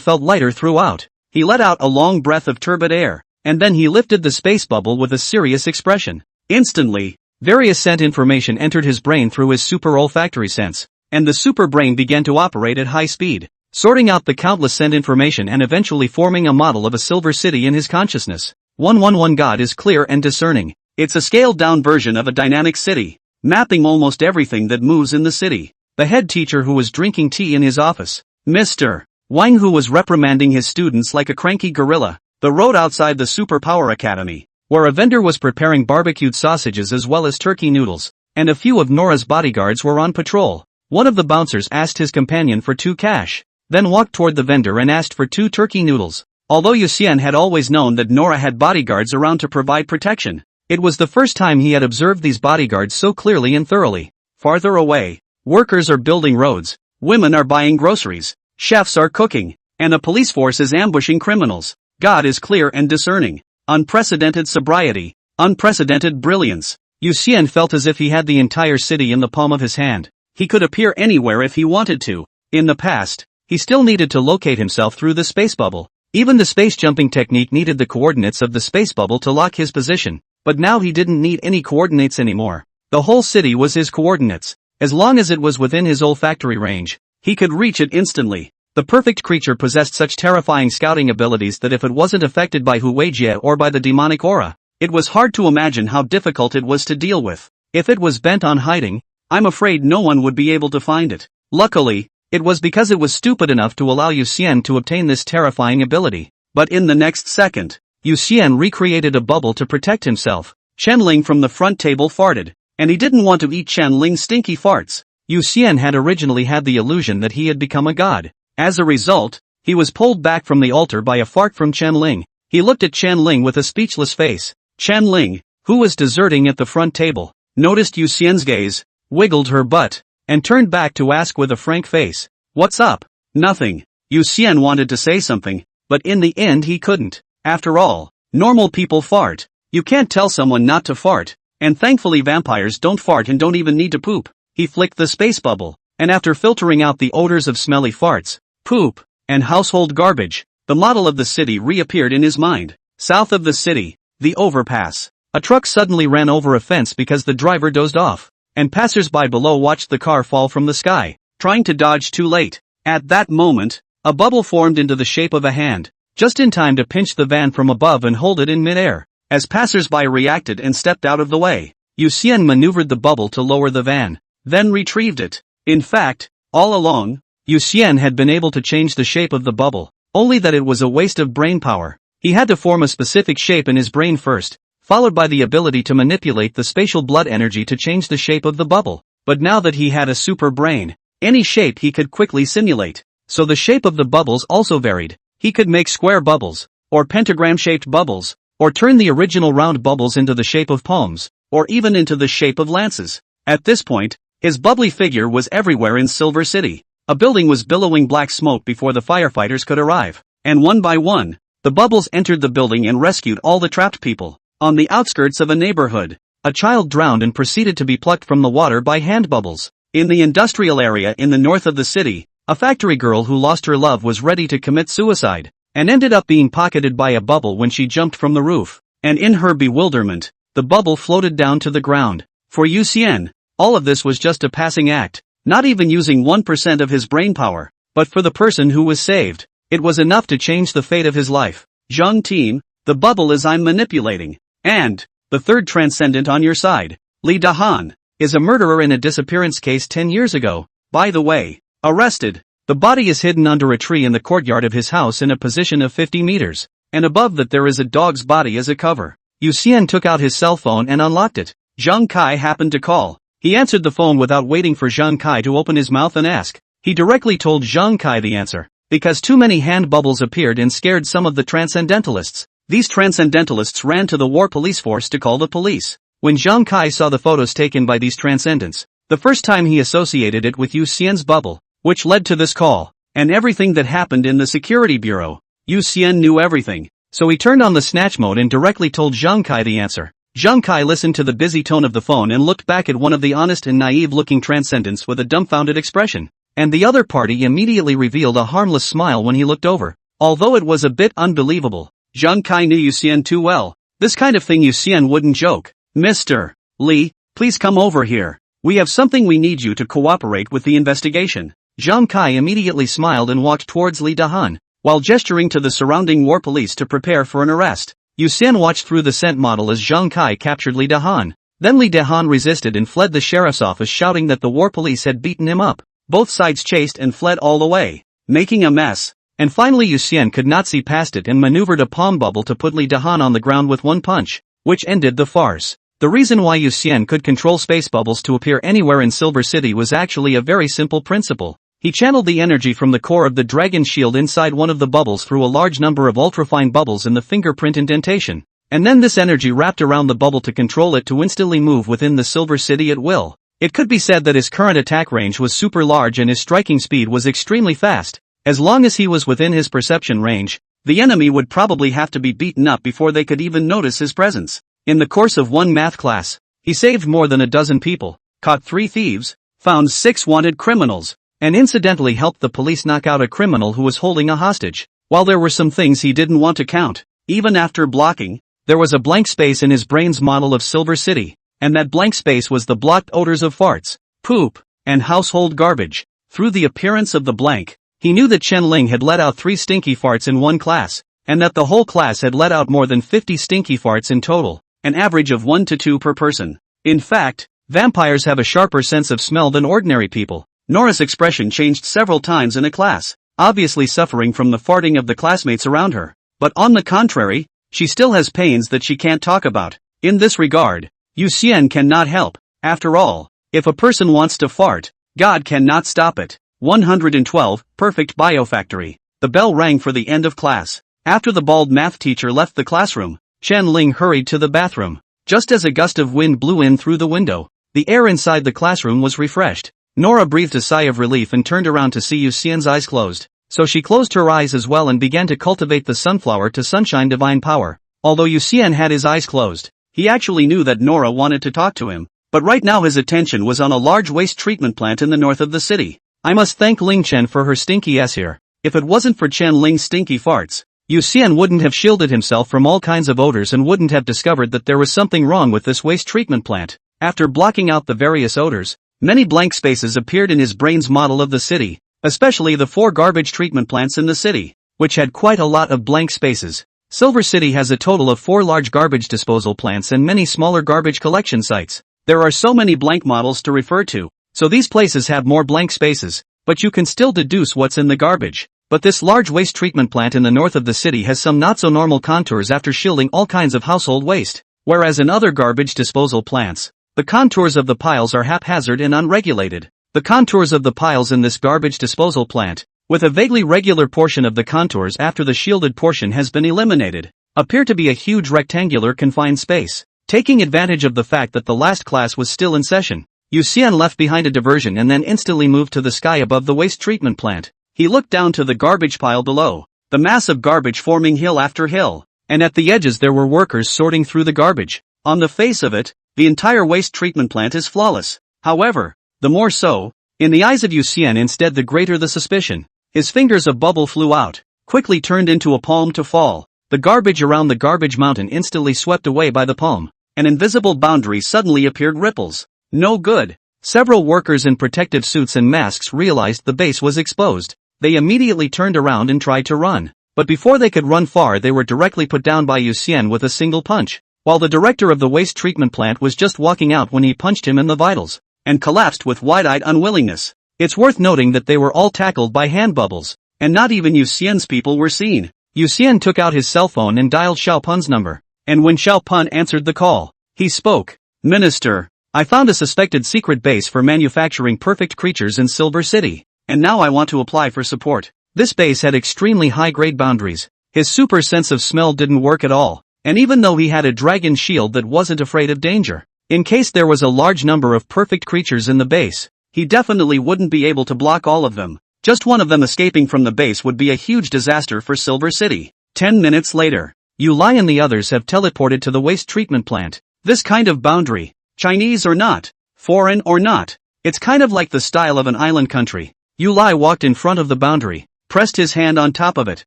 felt lighter throughout. He let out a long breath of turbid air, and then he lifted the space bubble with a serious expression. Instantly, various scent information entered his brain through his super olfactory sense, and the super brain began to operate at high speed, sorting out the countless scent information and eventually forming a model of a silver city in his consciousness. 111 God is clear and discerning. It's a scaled-down version of a dynamic city, mapping almost everything that moves in the city. The head teacher who was drinking tea in his office, Mr. Wang, who was reprimanding his students like a cranky gorilla, the road outside the Superpower Academy, where a vendor was preparing barbecued sausages as well as turkey noodles, and a few of Nora's bodyguards were on patrol. One of the bouncers asked his companion for 2 cash, then walked toward the vendor and asked for 2 turkey noodles. Although Yu Xian had always known that Nora had bodyguards around to provide protection, it was the first time he had observed these bodyguards so clearly and thoroughly. Farther away, workers are building roads, women are buying groceries, chefs are cooking, and a police force is ambushing criminals. God is clear and discerning. unprecedented sobriety, unprecedented brilliance. Yu Xian felt as if he had the entire city in the palm of his hand. He could appear anywhere if he wanted to. In the past, he still needed to locate himself through the space bubble. Even the space jumping technique needed the coordinates of the space bubble to lock his position, but now he didn't need any coordinates anymore. The whole city was his coordinates. As long as it was within his olfactory range, he could reach it instantly. The perfect creature possessed such terrifying scouting abilities that if it wasn't affected by Huijie or by the demonic aura, it was hard to imagine how difficult it was to deal with. If it was bent on hiding, I'm afraid no one would be able to find it. Luckily, it was because it was stupid enough to allow Yu Xian to obtain this terrifying ability. But in the next second, Yu Xian recreated a bubble to protect himself. Chen Ling from the front table farted, and he didn't want to eat Chen Ling's stinky farts. Yu Xian had originally had the illusion that he had become a god. As a result, he was pulled back from the altar by a fart from Chen Ling. He looked at Chen Ling with a speechless face. Chen Ling, who was deserting at the front table, noticed Yu Xian's gaze, wiggled her butt, and turned back to ask with a frank face, "What's up?" "Nothing." Yu Xian wanted to say something, but in the end he couldn't. After all, normal people fart. You can't tell someone not to fart, and thankfully vampires don't fart and don't even need to poop. He flicked the space bubble, and after filtering out the odors of smelly farts, poop, and household garbage, the model of the city reappeared in his mind. South of the city, the overpass. A truck suddenly ran over a fence because the driver dozed off, and passers-by below watched the car fall from the sky, trying to dodge too late. At that moment, a bubble formed into the shape of a hand, just in time to pinch the van from above and hold it in midair. As passers-by reacted and stepped out of the way, Yu Xian maneuvered the bubble to lower the van, then retrieved it. In fact, all along, Yu Xian had been able to change the shape of the bubble, only that it was a waste of brain power. He had to form a specific shape in his brain first, followed by the ability to manipulate the spatial blood energy to change the shape of the bubble. But now that he had a super brain, any shape he could quickly simulate. So the shape of the bubbles also varied. He could make square bubbles, or pentagram-shaped bubbles, or turn the original round bubbles into the shape of palms, or even into the shape of lances. At this point, his bubbly figure was everywhere in Silver City. A building was billowing black smoke before the firefighters could arrive, and one by one, the bubbles entered the building and rescued all the trapped people. On the outskirts of a neighborhood, a child drowned and proceeded to be plucked from the water by hand bubbles. In the industrial area in the north of the city, a factory girl who lost her love was ready to commit suicide, and ended up being pocketed by a bubble when she jumped from the roof. And in her bewilderment, the bubble floated down to the ground. For Yu Xian, all of this was just a passing act, not even using 1% of his brain power. But for the person who was saved, it was enough to change the fate of his life. Zhang team, the bubble is I'm manipulating. And, the third transcendent on your side, Li Dahan, is a murderer in a disappearance case 10 years ago. By the way, arrested. The body is hidden under a tree in the courtyard of his house in a position of 50 meters, and above that there is a dog's body as a cover. Yu Xian took out his cell phone and unlocked it. Zhang Kai happened to call. He answered the phone without waiting for Zhang Kai to open his mouth and ask. He directly told Zhang Kai the answer, because too many hand bubbles appeared and scared some of the transcendentalists. These transcendentalists ran to the war police force to call the police. When Zhang Kai saw the photos taken by these transcendents, the first time he associated it with Yu Xian's bubble, which led to this call, and everything that happened in the security bureau. Yu Xian knew everything, so he turned on the snatch mode and directly told Zhang Kai the answer. Zhang Kai listened to the busy tone of the phone and looked back at one of the honest and naive-looking transcendents with a dumbfounded expression, and the other party immediately revealed a harmless smile when he looked over. Although it was a bit unbelievable, Zhang Kai knew Yu Xian too well. This kind of thing Yu Xian wouldn't joke. Mr. Li, please come over here. We have something we need you to cooperate with the investigation. Zhang Kai immediately smiled and walked towards Li Dahan, while gesturing to the surrounding war police to prepare for an arrest. Yu Xian watched through the scent model as Zhang Kai captured Li Dahan. Then Li Dahan resisted and fled the sheriff's office shouting that the war police had beaten him up. Both sides chased and fled all the way, making a mess. And finally Yu Xian could not see past it and maneuvered a palm bubble to put Li Dahan on the ground with one punch, which ended the farce. The reason why Yu Xian could control space bubbles to appear anywhere in Silver City was actually a very simple principle. He channeled the energy from the core of the dragon shield inside one of the bubbles through a large number of ultrafine bubbles in the fingerprint indentation, and then this energy wrapped around the bubble to control it to instantly move within the Silver City at will. It could be said that his current attack range was super large and his striking speed was extremely fast. As long as he was within his perception range, the enemy would probably have to be beaten up before they could even notice his presence. In the course of one math class, he saved more than a dozen people, caught 3 thieves, found 6 wanted criminals, and incidentally helped the police knock out a criminal who was holding a hostage. While there were some things he didn't want to count, even after blocking, there was a blank space in his brain's model of Silver City, and that blank space was the blocked odors of farts, poop, and household garbage. Through the appearance of the blank, he knew that Chen Ling had let out 3 stinky farts in one class, and that the whole class had let out more than 50 stinky farts in total, an average of 1 to 2 per person. In fact, vampires have a sharper sense of smell than ordinary people. Nora's expression changed several times in a class, obviously suffering from the farting of the classmates around her. But on the contrary, she still has pains that she can't talk about. In this regard, Yu Xian cannot help. After all, if a person wants to fart, God cannot stop it. 112, Perfect Biofactory. The bell rang for the end of class. After the bald math teacher left the classroom, Chen Ling hurried to the bathroom. Just as a gust of wind blew in through the window, the air inside the classroom was refreshed. Nora breathed a sigh of relief and turned around to see Yu Xian's eyes closed. So she closed her eyes as well and began to cultivate the sunflower to sunshine divine power. Although Yu Xian had his eyes closed, he actually knew that Nora wanted to talk to him. But right now his attention was on a large waste treatment plant in the north of the city. I must thank Ling Chen for her stinky ass here. If it wasn't for Chen Ling's stinky farts, Yu Xian wouldn't have shielded himself from all kinds of odors and wouldn't have discovered that there was something wrong with this waste treatment plant. After blocking out the various odors, many blank spaces appeared in his brain's model of the city, especially the 4 garbage treatment plants in the city, which had quite a lot of blank spaces. Silver City has a total of 4 large garbage disposal plants and many smaller garbage collection sites. There are so many blank models to refer to, so these places have more blank spaces, but you can still deduce what's in the garbage. But this large waste treatment plant in the north of the city has some not-so-normal contours after shielding all kinds of household waste, whereas in other garbage disposal plants, the contours of the piles are haphazard and unregulated. The contours of the piles in this garbage disposal plant, with a vaguely regular portion of the contours after the shielded portion has been eliminated, appear to be a huge rectangular confined space. Taking advantage of the fact that the last class was still in session, Yu Xian left behind a diversion and then instantly moved to the sky above the waste treatment plant. He looked down to the garbage pile below, the mass of garbage forming hill after hill, and at the edges there were workers sorting through the garbage. On the face of it, the entire waste treatment plant is flawless. However, the more so, in the eyes of Yu Xian instead the greater the suspicion. His fingers of bubble flew out, quickly turned into a palm to fall. The garbage around the garbage mountain instantly swept away by the palm. An invisible boundary suddenly appeared. Ripples. No good. Several workers in protective suits and masks realized the base was exposed. They immediately turned around and tried to run. But before they could run far they were directly put down by Yu Xian with a single punch. While the director of the waste treatment plant was just walking out when he punched him in the vitals, and collapsed with wide-eyed unwillingness. It's worth noting that they were all tackled by hand bubbles, and not even Yu Xian's people were seen. Yu Xian took out his cell phone and dialed Xiao Pun's number, and when Xiao Pun answered the call, he spoke. Minister, I found a suspected secret base for manufacturing perfect creatures in Silver City, and now I want to apply for support. This base had extremely high-grade boundaries. His super sense of smell didn't work at all, and even though he had a dragon shield that wasn't afraid of danger, in case there was a large number of perfect creatures in the base, he definitely wouldn't be able to block all of them. Just one of them escaping from the base would be a huge disaster for Silver City. 10 minutes later, Yu Lai and the others have teleported to the waste treatment plant. This kind of boundary, Chinese or not, foreign or not, it's kind of like the style of an island country. Yu Lai walked in front of the boundary, pressed his hand on top of it,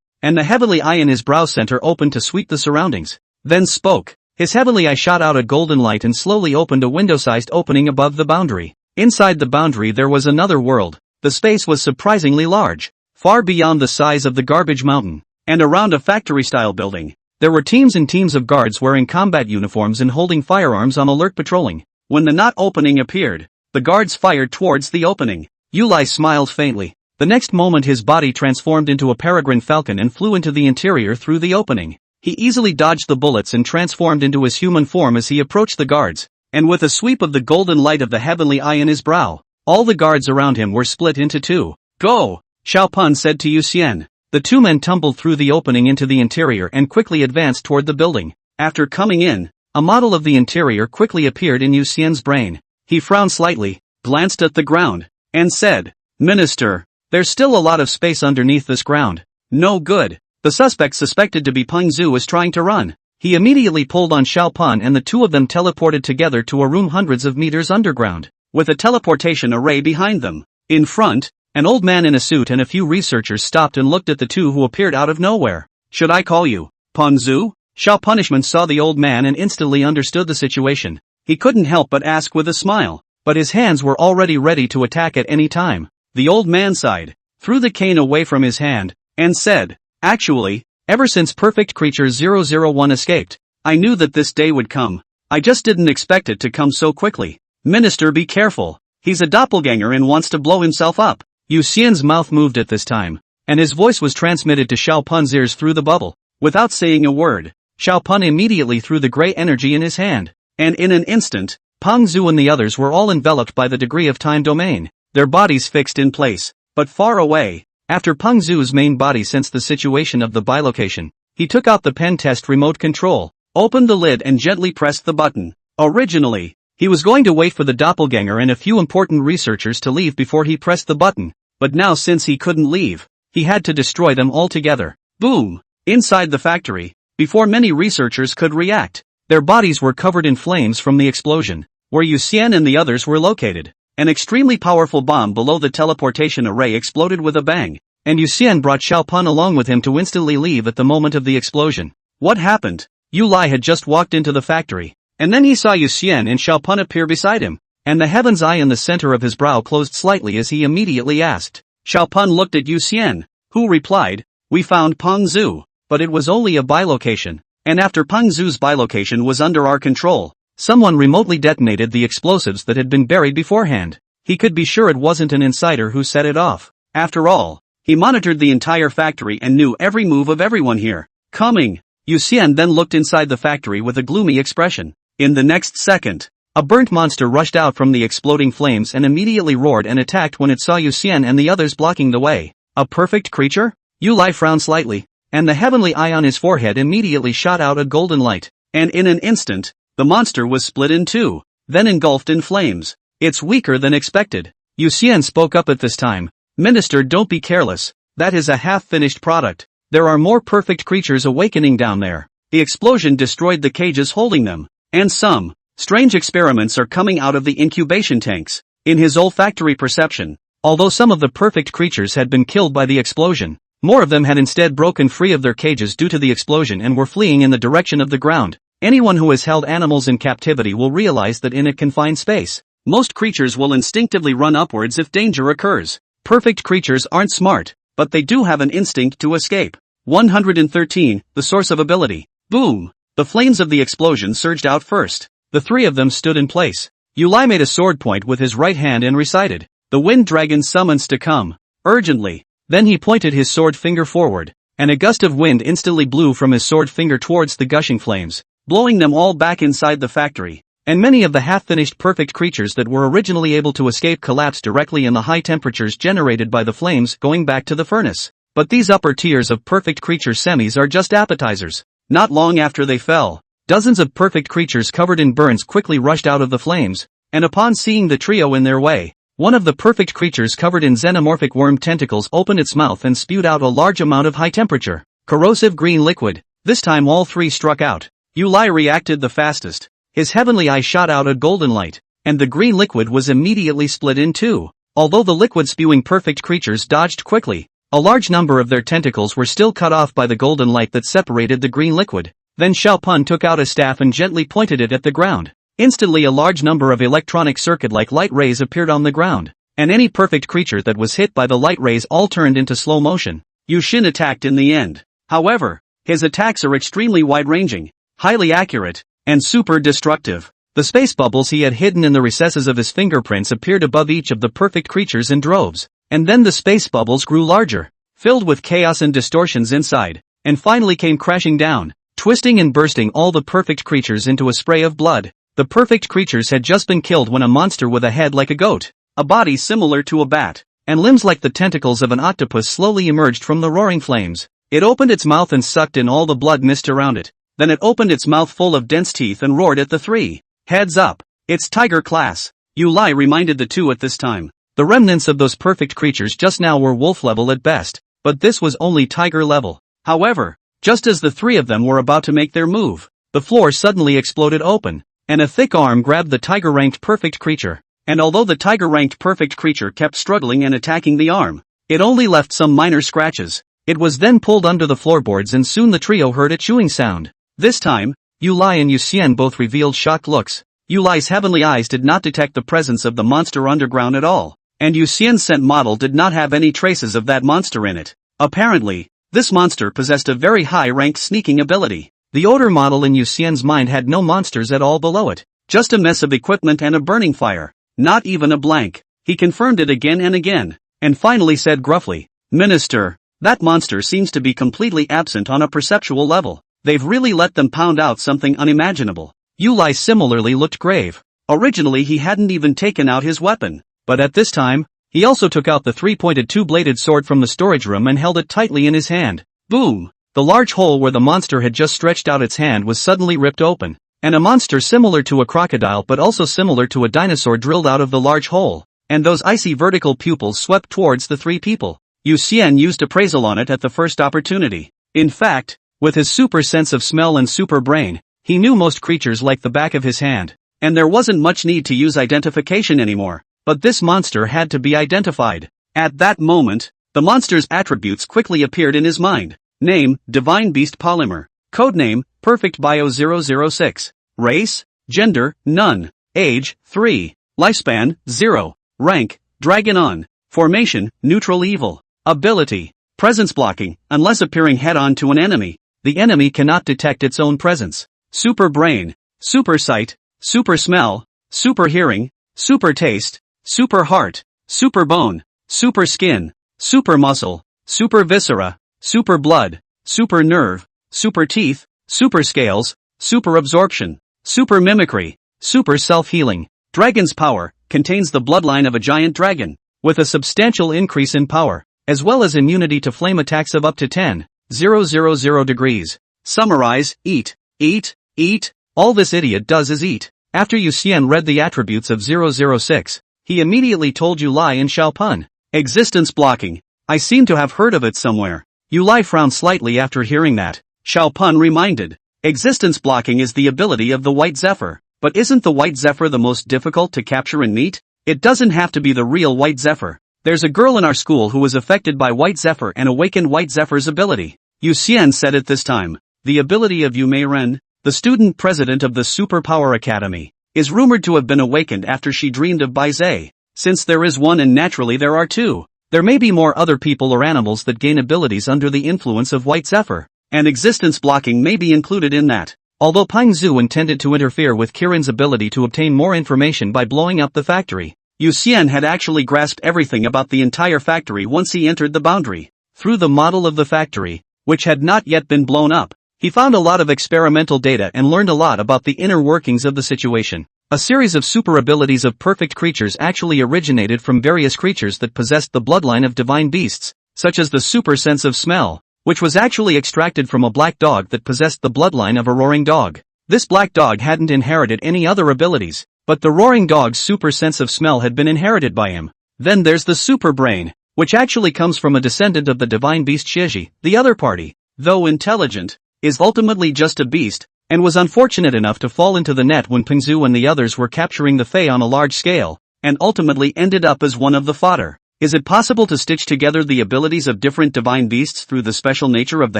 and the heavenly eye in his brow center opened to sweep the surroundings. Then spoke. His heavenly eye shot out a golden light and slowly opened a window-sized opening above the boundary. Inside the boundary there was another world. The space was surprisingly large, far beyond the size of the garbage mountain, and around a factory-style building. There were teams and teams of guards wearing combat uniforms and holding firearms on alert patrolling. When the knot opening appeared, the guards fired towards the opening. Yu Lai smiled faintly. The next moment his body transformed into a peregrine falcon and flew into the interior through the opening. He easily dodged the bullets and transformed into his human form as he approached the guards, and with a sweep of the golden light of the heavenly eye in his brow, all the guards around him were split into 2. Go! Xiao Pun said to Yu Xian. The 2 men tumbled through the opening into the interior and quickly advanced toward the building. After coming in, a model of the interior quickly appeared in Yu Xian's brain. He frowned slightly, glanced at the ground, and said, Minister, there's still a lot of space underneath this ground. No good. The suspect suspected to be Peng Zhu is trying to run. He immediately pulled on Xiao Pan and the two of them teleported together to a room hundreds of meters underground, with a teleportation array behind them. In front, an old man in a suit and a few researchers stopped and looked at the two who appeared out of nowhere. Should I call you Peng Zhu? Xiao Punishment saw the old man and instantly understood the situation. He couldn't help but ask with a smile, but his hands were already ready to attack at any time. The old man sighed, threw the cane away from his hand, and said, "Actually, ever since Perfect Creature 001 escaped, I knew that this day would come. I just didn't expect it to come so quickly. Minister, be careful. He's a doppelganger and wants to blow himself up." Yu Xian's mouth moved at this time, and his voice was transmitted to Xiao Pun's ears through the bubble. Without saying a word, Xiao Pun immediately threw the gray energy in his hand, and in an instant, Peng Zhu and the others were all enveloped by the degree of time domain, their bodies fixed in place, but far away. After Peng Zhu's main body sensed the situation of the bilocation, he took out the pen test remote control, opened the lid and gently pressed the button. Originally, he was going to wait for the doppelganger and a few important researchers to leave before he pressed the button, but now since he couldn't leave, he had to destroy them altogether. Boom! Inside the factory, before many researchers could react, their bodies were covered in flames from the explosion, where Yu Xian and the others were located. An extremely powerful bomb below the teleportation array exploded with a bang, and Yu Xian brought Xiao Pun along with him to instantly leave at the moment of the explosion. What happened? Yu Lai had just walked into the factory, and then he saw Yu Xian and Xiao Pun appear beside him, and the heaven's eye in the center of his brow closed slightly as he immediately asked. Xiao Pun looked at Yu Xian, who replied, "We found Peng Zhu, but it was only a bilocation, and after Peng Zhu's bilocation was under our control, someone remotely detonated the explosives that had been buried beforehand. He could be sure it wasn't an insider who set it off. After all, he monitored the entire factory and knew every move of everyone here. Coming." Yu Xian then looked inside the factory with a gloomy expression. In the next second, a burnt monster rushed out from the exploding flames and immediately roared and attacked when it saw Yu Xian and the others blocking the way. A perfect creature? Yu Lai frowned slightly, and the heavenly eye on his forehead immediately shot out a golden light, and in an instant, the monster was split in two, then engulfed in flames. "It's weaker than expected." Yu Xian spoke up at this time. "Minister, don't be careless, that is a half-finished product. There are more perfect creatures awakening down there. The explosion destroyed the cages holding them, and some strange experiments are coming out of the incubation tanks." In his olfactory perception, although some of the perfect creatures had been killed by the explosion, more of them had instead broken free of their cages due to the explosion and were fleeing in the direction of the ground. Anyone who has held animals in captivity will realize that in a confined space, most creatures will instinctively run upwards if danger occurs. Perfect creatures aren't smart, but they do have an instinct to escape. 113, the source of ability. Boom! The flames of the explosion surged out first. The three of them stood in place. Yu Lai made a sword point with his right hand and recited, "The wind dragon summons to come, urgently." Then he pointed his sword finger forward, and a gust of wind instantly blew from his sword finger towards the gushing flames, blowing them all back inside the factory, and many of the half-finished perfect creatures that were originally able to escape collapsed directly in the high temperatures generated by the flames going back to the furnace. But these upper tiers of perfect creature semis are just appetizers. Not long after they fell, dozens of perfect creatures covered in burns quickly rushed out of the flames, and upon seeing the trio in their way, one of the perfect creatures covered in xenomorphic worm tentacles opened its mouth and spewed out a large amount of high-temperature, corrosive green liquid. This time all three struck out. Yu Lai reacted the fastest. His heavenly eye shot out a golden light, and the green liquid was immediately split in two. Although the liquid-spewing perfect creatures dodged quickly, a large number of their tentacles were still cut off by the golden light that separated the green liquid. Then Xiao Pun took out a staff and gently pointed it at the ground. Instantly a large number of electronic circuit-like light rays appeared on the ground, and any perfect creature that was hit by the light rays all turned into slow motion. Yu Xin attacked in the end. However, his attacks are extremely wide-ranging, highly accurate, and super destructive. The space bubbles he had hidden in the recesses of his fingerprints appeared above each of the perfect creatures in droves, and then the space bubbles grew larger, filled with chaos and distortions inside, and finally came crashing down, twisting and bursting all the perfect creatures into a spray of blood. The perfect creatures had just been killed when a monster with a head like a goat, a body similar to a bat, and limbs like the tentacles of an octopus slowly emerged from the roaring flames. It opened its mouth and sucked in all the blood mist around it. Then it opened its mouth full of dense teeth and roared at the three. "Heads up! It's Tiger class!" Yu Lai reminded the two at this time. The remnants of those perfect creatures just now were wolf level at best, but this was only tiger level. However, just as the three of them were about to make their move, the floor suddenly exploded open, and a thick arm grabbed the tiger-ranked perfect creature. And although the tiger-ranked perfect creature kept struggling and attacking the arm, it only left some minor scratches. It was then pulled under the floorboards and soon the trio heard a chewing sound. This time, Yu Lai and Yu Xian both revealed shocked looks. Yu Lai's heavenly eyes did not detect the presence of the monster underground at all, and Yu Xian's scent model did not have any traces of that monster in it. Apparently, this monster possessed a very high-ranked sneaking ability. The odor model in Yu Xian's mind had no monsters at all below it, just a mess of equipment and a burning fire. Not even a blank. He confirmed it again and again, and finally said gruffly, "Minister, that monster seems to be completely absent on a perceptual level. They've really let them pound out something unimaginable." Yu Lai similarly looked grave. Originally he hadn't even taken out his weapon, but at this time, he also took out the three-pointed two-bladed sword from the storage room and held it tightly in his hand. Boom! The large hole where the monster had just stretched out its hand was suddenly ripped open, and a monster similar to a crocodile but also similar to a dinosaur drilled out of the large hole, and those icy vertical pupils swept towards the three people. Yu Xian used appraisal on it at the first opportunity. In fact, with his super sense of smell and super brain, he knew most creatures like the back of his hand, and there wasn't much need to use identification anymore, but this monster had to be identified. At that moment, the monster's attributes quickly appeared in his mind. Name, Divine Beast Polymer. Codename, Perfect Bio 006. Race, Gender, None. Age, 3. Lifespan, 0. Rank, Dragon On. Formation, Neutral Evil. Ability, Presence Blocking. Unless appearing head-on to an enemy, the enemy cannot detect its own presence. Super Brain, Super Sight, Super Smell, Super Hearing, Super Taste, Super Heart, Super Bone, Super Skin, Super Muscle, Super Viscera, Super Blood, Super Nerve, Super Teeth, Super Scales, Super Absorption, Super Mimicry, Super Self-Healing. Dragon's power contains the bloodline of a giant dragon, with a substantial increase in power, as well as immunity to flame attacks of up to 10,000 degrees. Summarize, eat, eat, eat. All this idiot does is eat. After Yu Xian read the attributes of 006, he immediately told Yu Lai and Xiao Pun. Existence blocking. I seem to have heard of it somewhere. Yu Lai frowned slightly after hearing that. Xiao Pun reminded. Existence blocking is the ability of the White Zephyr. But isn't the White Zephyr the most difficult to capture and meet? It doesn't have to be the real White Zephyr. There's a girl in our school who was affected by White Zephyr and awakened White Zephyr's ability. Yu Xian said it this time. The ability of Yu Mei Ren, the student president of the Superpower Academy, is rumored to have been awakened after she dreamed of Bai Zhe. Since there is one and naturally there are two, there may be more other people or animals that gain abilities under the influence of White Zephyr, and existence blocking may be included in that. Although Peng Zhu intended to interfere with Kirin's ability to obtain more information by blowing up the factory, Yu Xian had actually grasped everything about the entire factory once he entered the boundary. Through the model of the factory, which had not yet been blown up, he found a lot of experimental data and learned a lot about the inner workings of the situation. A series of super abilities of perfect creatures actually originated from various creatures that possessed the bloodline of divine beasts, such as the super sense of smell, which was actually extracted from a black dog that possessed the bloodline of a roaring dog. This black dog hadn't inherited any other abilities, but the roaring dog's super sense of smell had been inherited by him. Then there's the super brain, which actually comes from a descendant of the divine beast Shiji. The other party, though intelligent, is ultimately just a beast, and was unfortunate enough to fall into the net when Pingzhu and the others were capturing the Fae on a large scale, and ultimately ended up as one of the fodder. Is it possible to stitch together the abilities of different divine beasts through the special nature of the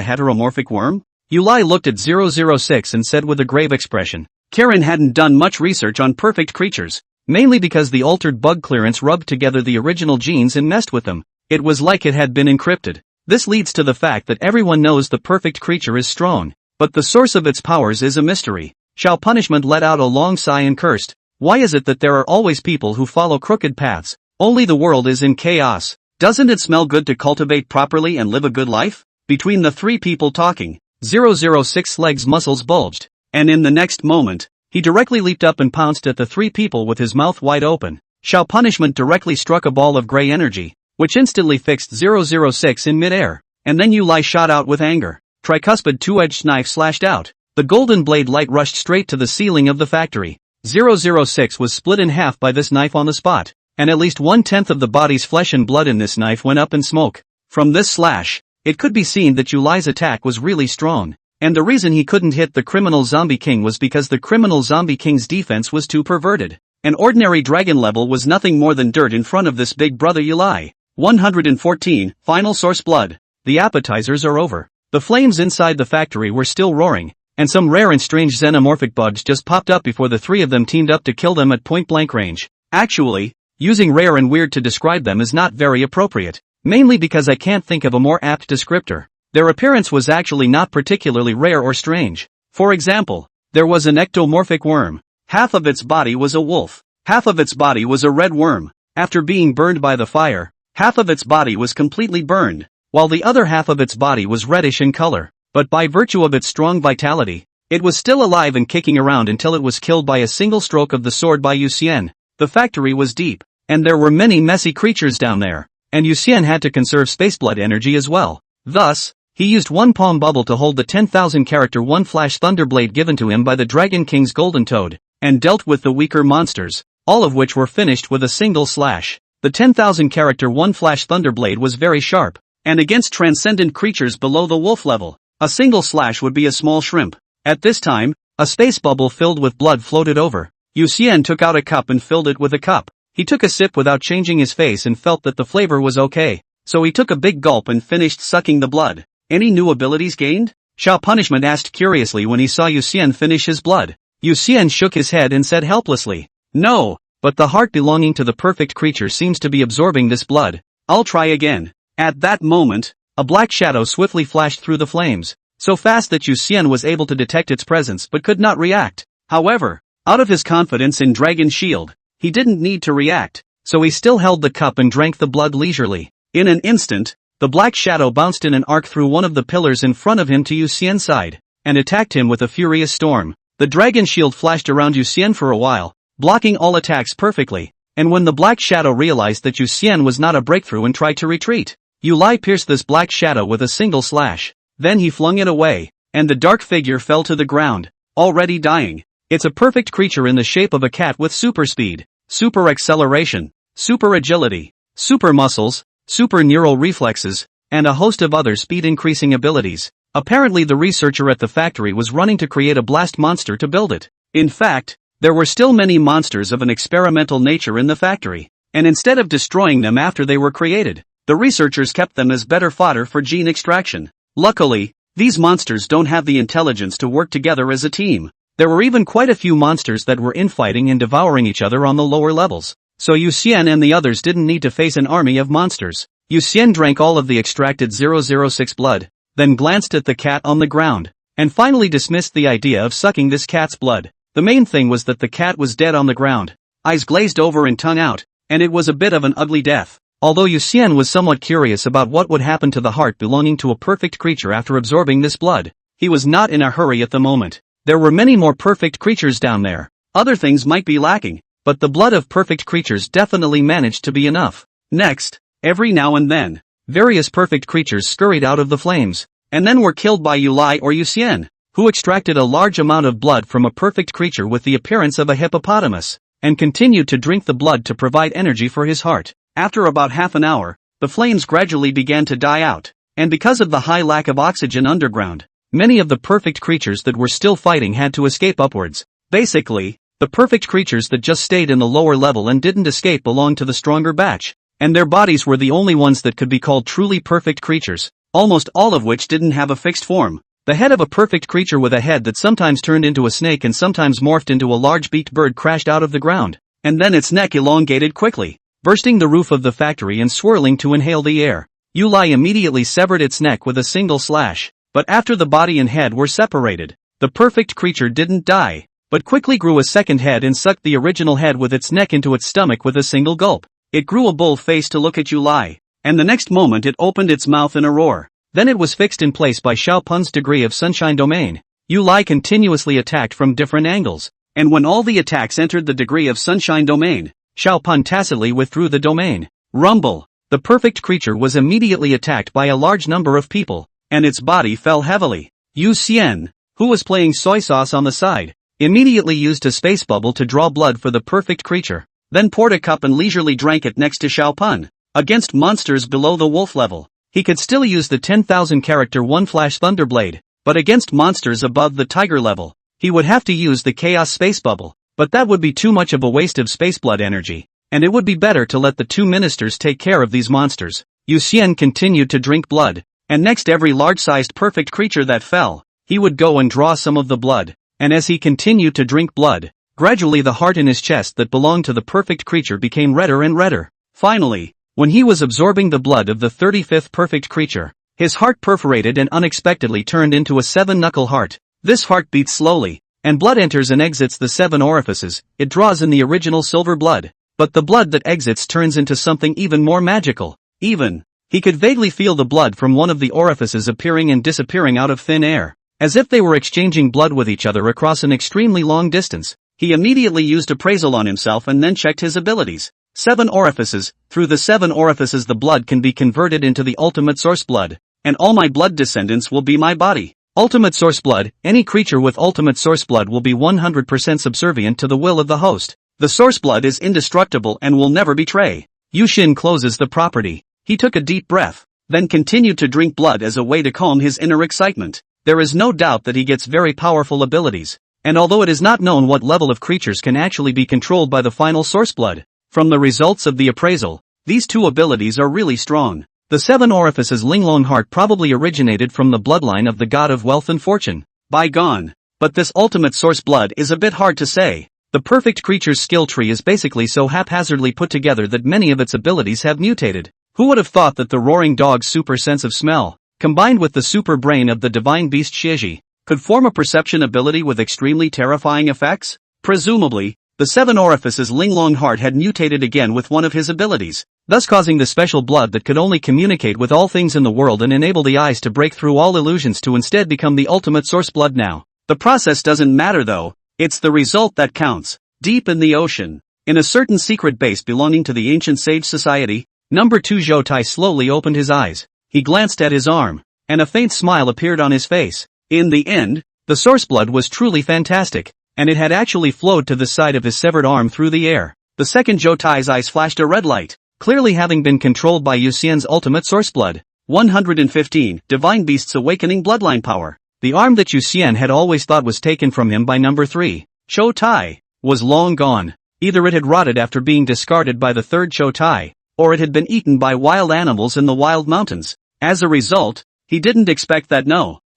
heteromorphic worm? Yu Lai looked at 006 and said with a grave expression. Kirin hadn't done much research on perfect creatures, mainly because the altered bug clearance rubbed together the original genes and messed with them. It was like it had been encrypted. This leads to the fact that everyone knows the perfect creature is strong, but the source of its powers is a mystery. Shao Punishment let out a long sigh and cursed. Why is it that there are always people who follow crooked paths? Only the world is in chaos. Doesn't it smell good to cultivate properly and live a good life? Between the three people talking, 006's legs muscles bulged, and in the next moment, he directly leaped up and pounced at the three people with his mouth wide open. Shao Punishment directly struck a ball of gray energy, which instantly fixed 006 in midair, and then Yu Lai shot out with anger. Tricuspid two-edged knife slashed out. The golden blade light rushed straight to the ceiling of the factory. 006 was split in half by this knife on the spot, and at least 1/10 of the body's flesh and blood in this knife went up in smoke. From this slash, it could be seen that Yu Lai's attack was really strong. And the reason he couldn't hit the criminal zombie king was because the criminal zombie king's defense was too perverted. An ordinary dragon level was nothing more than dirt in front of this big brother Yu Lai. 114, Final Source Blood. The appetizers are over. The flames inside the factory were still roaring, and some rare and strange xenomorphic bugs just popped up before the three of them teamed up to kill them at point-blank range. Actually, using rare and weird to describe them is not very appropriate, mainly because I can't think of a more apt descriptor. Their appearance was actually not particularly rare or strange. For example, there was an ectomorphic worm. Half of its body was a wolf. Half of its body was a red worm. After being burned by the fire, half of its body was completely burned, while the other half of its body was reddish in color. But by virtue of its strong vitality, it was still alive and kicking around until it was killed by a single stroke of the sword by Yu Xian. The factory was deep, and there were many messy creatures down there, and Yu Xian had to conserve space blood energy as well. Thus, he used one palm bubble to hold the 10,000 character one flash thunderblade given to him by the Dragon King's Golden Toad, and dealt with the weaker monsters, all of which were finished with a single slash. The 10,000 character one flash thunderblade was very sharp, and against transcendent creatures below the wolf level, a single slash would be a small shrimp. At this time, a space bubble filled with blood floated over. Yu Xian took out a cup and filled it with a cup. He took a sip without changing his face and felt that the flavor was okay, so he took a big gulp and finished sucking the blood. Any new abilities gained? Shao Punishment asked curiously when he saw Yu Xian finish his blood. Yu Xian shook his head and said helplessly, "No, but the heart belonging to the perfect creature seems to be absorbing this blood. I'll try again." At that moment, a black shadow swiftly flashed through the flames, so fast that Yu Xian was able to detect its presence but could not react. However, out of his confidence in Dragon Shield, he didn't need to react, so he still held the cup and drank the blood leisurely. In an instant, the black shadow bounced in an arc through one of the pillars in front of him to Yu Xian's side, and attacked him with a furious storm. The dragon shield flashed around Yu Xian for a while, blocking all attacks perfectly, and when the black shadow realized that Yu Xian was not a breakthrough and tried to retreat, Yu Lai pierced this black shadow with a single slash. Then he flung it away, and the dark figure fell to the ground, already dying. It's a perfect creature in the shape of a cat with super speed, super acceleration, super agility, super muscles, super neural reflexes, and a host of other speed-increasing abilities. Apparently the researcher at the factory was running to create a blast monster to build it. In fact, there were still many monsters of an experimental nature in the factory, and instead of destroying them after they were created, the researchers kept them as better fodder for gene extraction. Luckily, these monsters don't have the intelligence to work together as a team. There were even quite a few monsters that were infighting and devouring each other on the lower levels, so Yu Xian and the others didn't need to face an army of monsters. Yu Xian drank all of the extracted 006 blood, then glanced at the cat on the ground, and finally dismissed the idea of sucking this cat's blood. The main thing was that the cat was dead on the ground, eyes glazed over and tongue out, and it was a bit of an ugly death. Although Yu Xian was somewhat curious about what would happen to the heart belonging to a perfect creature after absorbing this blood, he was not in a hurry at the moment. There were many more perfect creatures down there. Other things might be lacking, but the blood of perfect creatures definitely managed to be enough. Next, every now and then, various perfect creatures scurried out of the flames, and then were killed by Yu Lai or Yu Xian, who extracted a large amount of blood from a perfect creature with the appearance of a hippopotamus, and continued to drink the blood to provide energy for his heart. After about half an hour, the flames gradually began to die out, and because of the high lack of oxygen underground, many of the perfect creatures that were still fighting had to escape upwards. Basically, the perfect creatures that just stayed in the lower level and didn't escape belonged to the stronger batch, and their bodies were the only ones that could be called truly perfect creatures, almost all of which didn't have a fixed form. The head of a perfect creature with a head that sometimes turned into a snake and sometimes morphed into a large beaked bird crashed out of the ground, and then its neck elongated quickly, bursting the roof of the factory and swirling to inhale the air. Yu Lai immediately severed its neck with a single slash, but after the body and head were separated, the perfect creature didn't die, but quickly grew a second head and sucked the original head with its neck into its stomach with a single gulp. It grew a bull face to look at Yu Lai, and the next moment it opened its mouth in a roar. Then it was fixed in place by Xiao Pun's degree of sunshine domain. Yu Lai continuously attacked from different angles, and when all the attacks entered the degree of sunshine domain, Xiao Pun tacitly withdrew the domain. Rumble! The perfect creature was immediately attacked by a large number of people, and its body fell heavily. Yu Xian, who was playing soy sauce on the side, immediately used a space bubble to draw blood for the perfect creature, then poured a cup and leisurely drank it next to Xiao Pun. Against monsters below the wolf level, he could still use the 10,000 character one flash thunderblade, but against monsters above the tiger level, he would have to use the chaos space bubble, but that would be too much of a waste of space blood energy, and it would be better to let the two ministers take care of these monsters. Yu Xian continued to drink blood, and next every large-sized perfect creature that fell, he would go and draw some of the blood, and as he continued to drink blood, gradually the heart in his chest that belonged to the perfect creature became redder and redder. Finally, when he was absorbing the blood of the 35th perfect creature, his heart perforated and unexpectedly turned into a 7-knuckle heart. This heart beats slowly, and blood enters and exits the 7 orifices. It draws in the original silver blood, but the blood that exits turns into something even more magical. He could vaguely feel the blood from one of the orifices appearing and disappearing out of thin air, as if they were exchanging blood with each other across an extremely long distance. He immediately used appraisal on himself and then checked his abilities. 7 orifices. Through the 7 orifices the blood can be converted into the ultimate source blood, and all my blood descendants will be my body. Ultimate source blood. Any creature with ultimate source blood will be 100% subservient to the will of the host. The source blood is indestructible and will never betray. Yu Xin closes the property. He took a deep breath, then continued to drink blood as a way to calm his inner excitement. There is no doubt that he gets very powerful abilities, and although it is not known what level of creatures can actually be controlled by the final source blood, from the results of the appraisal, these two abilities are really strong. The 7 orifices Linglong heart probably originated from the bloodline of the god of wealth and fortune. Bygone. But this ultimate source blood is a bit hard to say. The perfect creature's skill tree is basically so haphazardly put together that many of its abilities have mutated. Who would have thought that the roaring dog's super sense of smell, combined with the super brain of the divine beast Xieji, could form a perception ability with extremely terrifying effects? Presumably, the 7 orifices Linglong heart had mutated again with one of his abilities, thus causing the special blood that could only communicate with all things in the world and enable the eyes to break through all illusions to instead become the ultimate source blood now. The process doesn't matter though, it's the result that counts. Deep in the ocean, in a certain secret base belonging to the ancient sage society, Number 2 Zhou Tai slowly opened his eyes. He glanced at his arm, and a faint smile appeared on his face. In the end, the source blood was truly fantastic, and it had actually flowed to the side of his severed arm through the air. The second Zhou Tai's eyes flashed a red light, clearly having been controlled by Yu Xian's ultimate source blood. 115. Divine Beast's Awakening Bloodline Power. The arm that Yu Xian had always thought was taken from him by number 3, Zhou Tai, was long gone. Either it had rotted after being discarded by the third Zhou Tai, or it had been eaten by wild animals in the wild mountains. As a result, he didn't expect that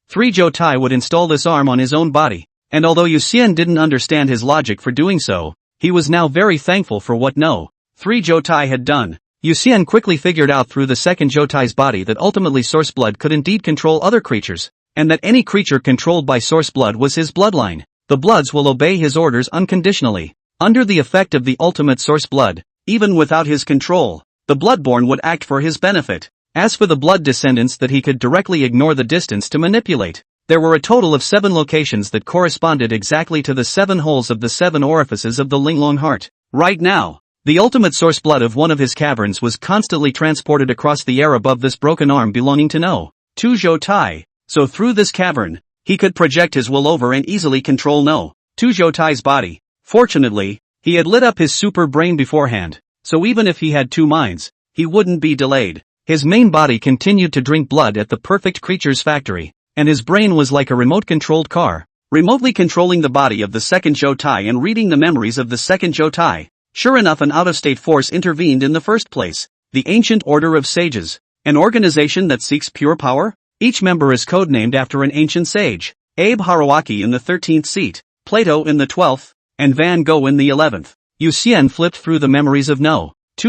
3 Zhou Tai would install this arm on his own body, and although Yu Xian didn't understand his logic for doing so, he was now very thankful for what 3 Zhou Tai had done. Yu Xian quickly figured out through the second Zhou Tai's body that ultimately source blood could indeed control other creatures, and that any creature controlled by source blood was his bloodline. The bloods will obey his orders unconditionally. Under the effect of the ultimate source blood, even without his control, the bloodborne would act for his benefit. As for the blood descendants that he could directly ignore the distance to manipulate, there were a total of 7 locations that corresponded exactly to the 7 holes of the 7 orifices of the Linglong heart. Right now, the ultimate source blood of one of his caverns was constantly transported across the air above this broken arm belonging to 2 Zhou Tai, so through this cavern, he could project his will over and easily control 2 Zhou Tai's body. Fortunately, he had lit up his super brain beforehand, so even if he had 2 minds, he wouldn't be delayed. His main body continued to drink blood at the perfect creature's factory, and his brain was like a remote-controlled car, remotely controlling the body of the second Zhou Tai and reading the memories of the second Zhou Tai. Sure enough, an out-of-state force intervened in the first place. The Ancient Order of Sages, an organization that seeks pure power? Each member is codenamed after an ancient sage. Abe Harawaki in the 13th seat, Plato in the 12th, and Van Gogh in the 11th. Yu Xian flipped through the memories of 2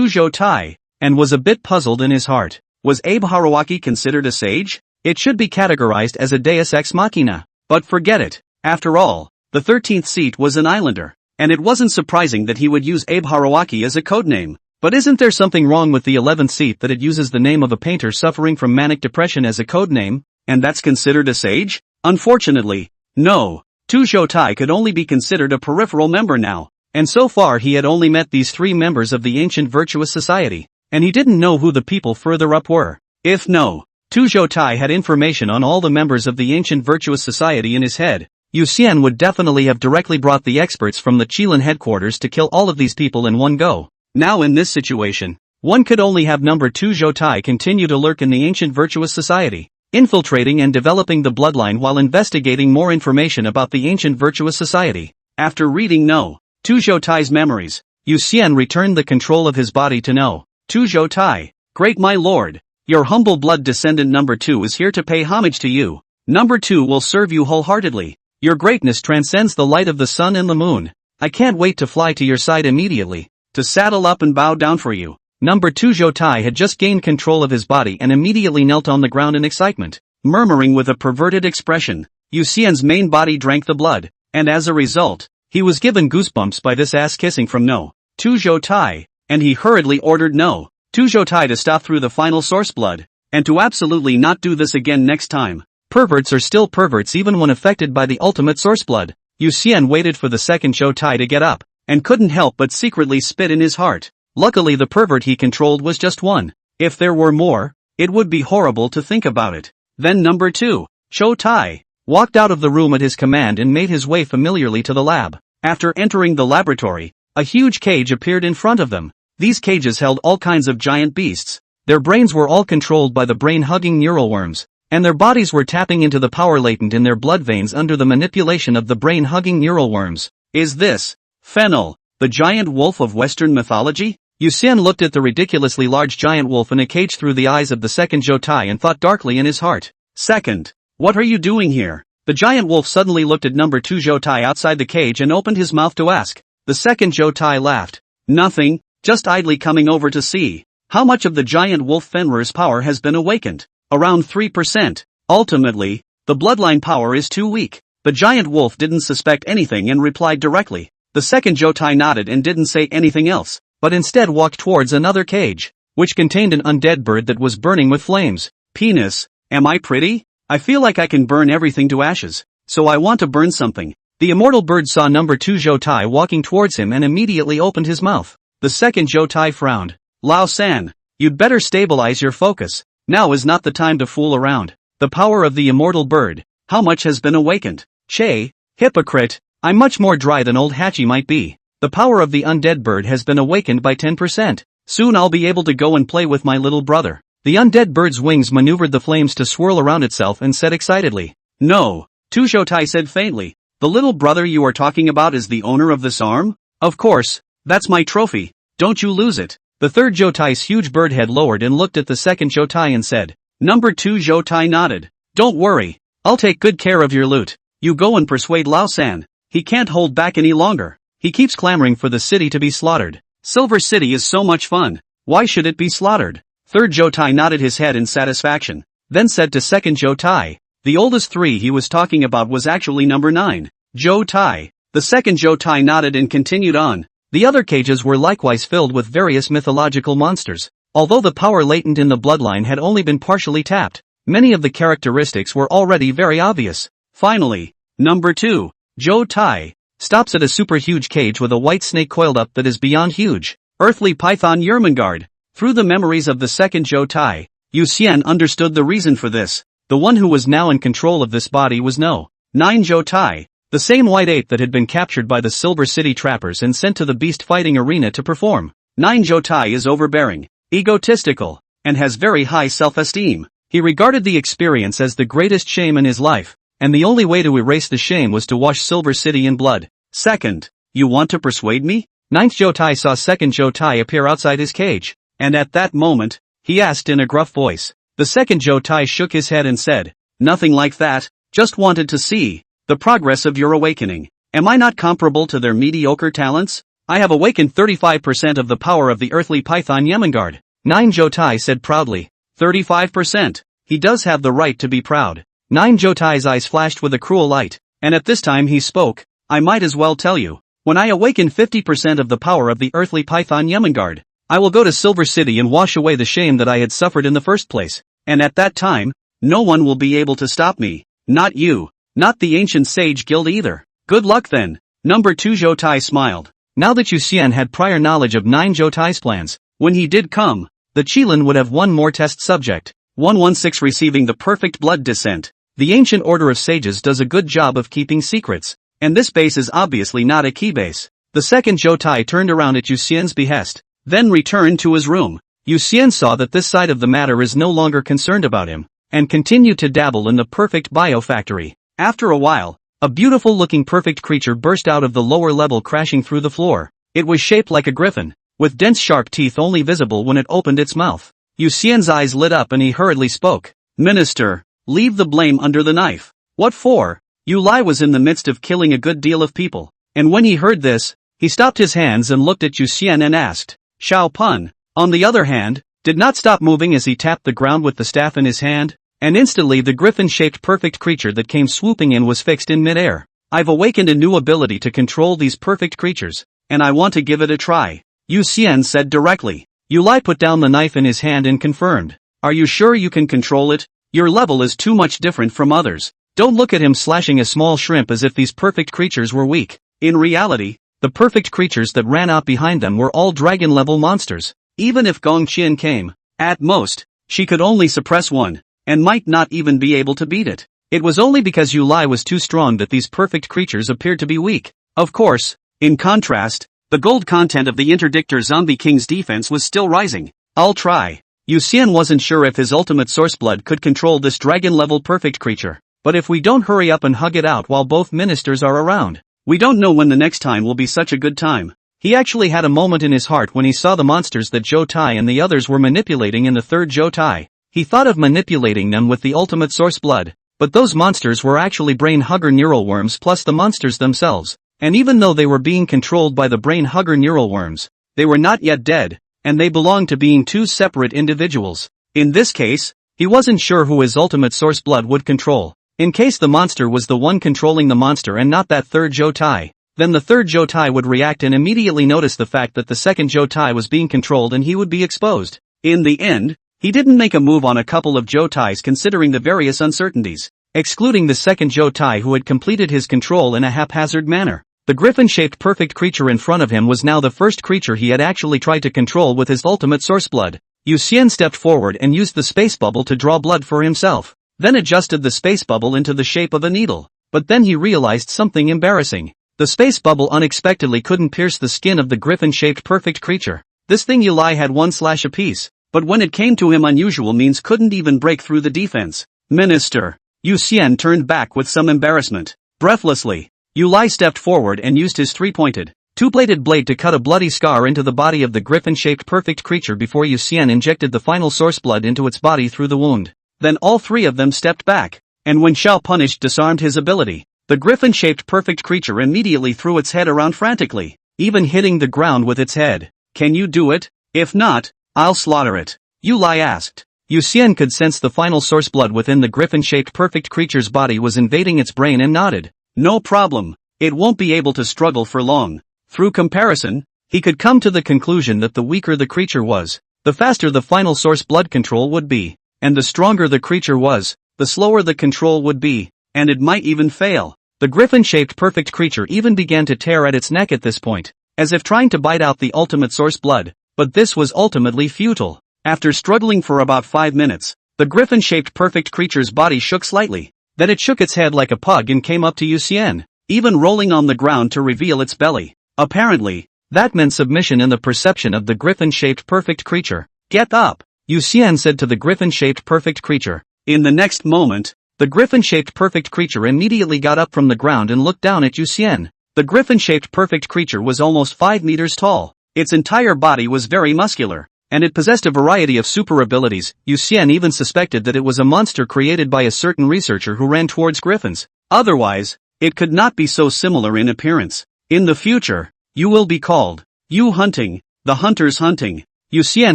Zhou Tai, and was a bit puzzled in his heart. Was Abe Harawaki considered a sage? It should be categorized as a deus ex machina. But forget it. After all, the 13th seat was an islander, and it wasn't surprising that he would use Abe Harawaki as a codename. But isn't there something wrong with the 11th seat that it uses the name of a painter suffering from manic depression as a codename, and that's considered a sage? Unfortunately, no. 2 Zhou Tai could only be considered a peripheral member now, and so far he had only met these 3 members of the ancient virtuous society, and he didn't know who the people further up were. If 2 Zhou Tai had information on all the members of the ancient virtuous society in his head, Yu Xian would definitely have directly brought the experts from the Qilin headquarters to kill all of these people in one go. Now in this situation, One could only have number 2 Zhou Tai continue to lurk in the ancient virtuous society, infiltrating and developing the bloodline while investigating more information about the ancient virtuous society. After reading No. 2 Zhou Tai's memories, Yu Xian returned the control of his body to No. 2 Zhou Tai. Great my lord, your humble blood descendant number 2 is here to pay homage to you. Number 2 will serve you wholeheartedly. Your greatness transcends the light of the sun and the moon. I can't wait to fly to your side immediately, to saddle up and bow down for you. Number 2 Zhou Tai had just gained control of his body and immediately knelt on the ground in excitement, murmuring with a perverted expression. Yu Xian's main body drank the blood, and as a result, he was given goosebumps by this ass-kissing from No. 2 Zhou Tai, and he hurriedly ordered No. 2 Zhou Tai to stop through the final source blood, and to absolutely not do this again next time. Perverts are still perverts even when affected by the ultimate source blood. Yu Xian waited for the second Zhou Tai to get up, and couldn't help but secretly spit in his heart. Luckily the pervert he controlled was just one. If there were more, it would be horrible to think about it. Then number 2, Zhou Tai, walked out of the room at his command and made his way familiarly to the lab. After entering the laboratory, a huge cage appeared in front of them. These cages held all kinds of giant beasts. Their brains were all controlled by the brain-hugging neural worms, and their bodies were tapping into the power latent in their blood veins under the manipulation of the brain-hugging neural worms. Is this Fennel, the giant wolf of Western mythology? Yu Xian looked at the ridiculously large giant wolf in a cage through the eyes of the second Zhou Tai and thought darkly in his heart. Second, what are you doing here? The giant wolf suddenly looked at number 2 Zhou Tai outside the cage and opened his mouth to ask. The second Zhou Tai laughed. Nothing, just idly coming over to see how much of the giant wolf Fenrir's power has been awakened. Around 3%. Ultimately, the bloodline power is too weak. The giant wolf didn't suspect anything and replied directly. The second Zhou Tai nodded and didn't say anything else, but instead walked towards another cage, which contained an undead bird that was burning with flames. Penis, am I pretty? I feel like I can burn everything to ashes, so I want to burn something. The immortal bird saw number 2 Zhou Tai walking towards him and immediately opened his mouth. The second Zhou Tai frowned. Lao San, you'd better stabilize your focus. Now is not the time to fool around. The power of the immortal bird, how much has been awakened? Che, hypocrite, I'm much more dry than old Hachi might be. The power of the undead bird has been awakened by 10%. Soon I'll be able to go and play with my little brother. The undead bird's wings maneuvered the flames to swirl around itself and said excitedly. No, 2 Zhou Tai said faintly. The little brother you are talking about is the owner of this arm? Of course, that's my trophy. Don't you lose it. The third Zhou Tai's huge bird head lowered and looked at the second Zhou Tai and said. Number 2 Zhou Tai nodded. Don't worry, I'll take good care of your loot. You go and persuade Lao San. He can't hold back any longer. He keeps clamoring for the city to be slaughtered. Silver City is so much fun. Why should it be slaughtered? Third Zhou Tai nodded his head in satisfaction, then said to second Zhou Tai. The oldest 3 he was talking about was actually number 9, Zhou Tai. The second Zhou Tai nodded and continued on. The other cages were likewise filled with various mythological monsters. Although the power latent in the bloodline had only been partially tapped, many of the characteristics were already very obvious. Finally, number 2, Zhou Tai, stops at a super huge cage with a white snake coiled up that is beyond huge. Earthly Python Yermangard. Through the memories of the second Zhou Tai, Yu Xian understood the reason for this. The one who was now in control of this body was No. 9 Zhou Tai, the same white ape that had been captured by the Silver City trappers and sent to the beast fighting arena to perform. 9 Zhou Tai is overbearing, egotistical, and has very high self-esteem. He regarded the experience as the greatest shame in his life, and the only way to erase the shame was to wash Silver City in blood. Second, you want to persuade me? 9th Zhou Tai saw second Zhou Tai appear outside his cage, and at that moment, he asked in a gruff voice. The second Zhou Tai shook his head and said, nothing like that, just wanted to see the progress of your awakening. Am I not comparable to their mediocre talents? I have awakened 35% of the power of the earthly python Yermangard. 9 Zhou Tai said proudly. 35%. He does have the right to be proud. 9 Zhou Tai's eyes flashed with a cruel light, and at this time he spoke. I might as well tell you. When I awaken 50% of the power of the earthly python Yermangard, I will go to Silver City and wash away the shame that I had suffered in the first place. And at that time, no one will be able to stop me. Not you. Not the ancient sage guild either. Good luck then. Number 2 Zhou Tai smiled. Now that Yu Xian had prior knowledge of 9 Zhou Tai's plans, when he did come, the Qilin would have one more test subject. 116 receiving the perfect blood descent. The ancient order of sages does a good job of keeping secrets, and this base is obviously not a key base. The second Zhou Tai turned around at Yu Xian's behest, then returned to his room. Yu Xian saw that this side of the matter is no longer concerned about him, and continued to dabble in the perfect biofactory. After a while, a beautiful-looking perfect creature burst out of the lower level, crashing through the floor. It was shaped like a griffin, with dense sharp teeth only visible when it opened its mouth. Yu Xian's eyes lit up and he hurriedly spoke. Minister, leave the blame under the knife. What for? Yu Lai was in the midst of killing a good deal of people, and when he heard this, he stopped his hands and looked at Yu Xian and asked. Xiao Pun, on the other hand, did not stop moving as he tapped the ground with the staff in his hand, and instantly the griffin-shaped perfect creature that came swooping in was fixed in midair. I've awakened a new ability to control these perfect creatures, and I want to give it a try, Yu Xian said directly. Yu Lai put down the knife in his hand and confirmed. Are you sure you can control it? Your level is too much different from others. Don't look at him slashing a small shrimp as if these perfect creatures were weak. In reality, the perfect creatures that ran out behind them were all dragon-level monsters. Even if Gong Qian came, at most, she could only suppress one, and might not even be able to beat it. It was only because Yu Lai was too strong that these perfect creatures appeared to be weak. Of course, in contrast, the gold content of the interdictor Zombie King's defense was still rising. I'll try. Yu Xian wasn't sure if his ultimate source blood could control this dragon-level perfect creature. But if we don't hurry up and hug it out while both ministers are around, we don't know when the next time will be such a good time. He actually had a moment in his heart when he saw the monsters that Zhou Tai and the others were manipulating in the third Zhou Tai. He thought of manipulating them with the ultimate source blood, but those monsters were actually brain hugger neural worms plus the monsters themselves, and even though they were being controlled by the brain hugger neural worms, they were not yet dead, and they belonged to being two separate individuals. In this case, he wasn't sure who his ultimate source blood would control. In case the monster was the one controlling the monster and not that third Zhou Tai, then the third Zhou Tai would react and immediately notice the fact that the second Zhou Tai was being controlled and he would be exposed. In the end, he didn't make a move on a couple of Zhou Tais considering the various uncertainties, excluding the second Zhou Tai who had completed his control in a haphazard manner. The griffin-shaped perfect creature in front of him was now the first creature he had actually tried to control with his ultimate source blood. Yu Xian stepped forward and used the space bubble to draw blood for himself, then adjusted the space bubble into the shape of a needle. But then he realized something embarrassing. The space bubble unexpectedly couldn't pierce the skin of the griffin-shaped perfect creature. This thing Yu Lai had one slash apiece, but when it came to him unusual means couldn't even break through the defense. Minister. Yu Xian turned back with some embarrassment. Breathlessly, Yu Lai stepped forward and used his three-pointed, two-bladed blade to cut a bloody scar into the body of the griffin-shaped perfect creature before Yu Xian injected the final source blood into its body through the wound. Then all three of them stepped back, and when Xiao Punished disarmed his ability, the griffin-shaped perfect creature immediately threw its head around frantically, even hitting the ground with its head. Can you do it? If not, I'll slaughter it, Yu Lai asked. Yu Xian could sense the final source blood within the griffin-shaped perfect creature's body was invading its brain and nodded. No problem, it won't be able to struggle for long. Through comparison, he could come to the conclusion that the weaker the creature was, the faster the final source blood control would be, and the stronger the creature was, the slower the control would be, and it might even fail. The griffin-shaped perfect creature even began to tear at its neck at this point, as if trying to bite out the ultimate source blood, but this was ultimately futile. After struggling for about 5 minutes, the griffin-shaped perfect creature's body shook slightly, then it shook its head like a pug and came up to Yu Xian, even rolling on the ground to reveal its belly. Apparently, that meant submission in the perception of the griffin-shaped perfect creature. Get up, Yu Xian said to the griffin-shaped perfect creature. In the next moment, the griffin-shaped perfect creature immediately got up from the ground and looked down at Yu Xian. The griffin-shaped perfect creature was almost 5 meters tall. Its entire body was very muscular, and it possessed a variety of super abilities. Yu Xian even suspected that it was a monster created by a certain researcher who ran towards griffins. Otherwise, it could not be so similar in appearance. In the future, you will be called Yu Hunting, the Hunter's Hunting. Yu Xian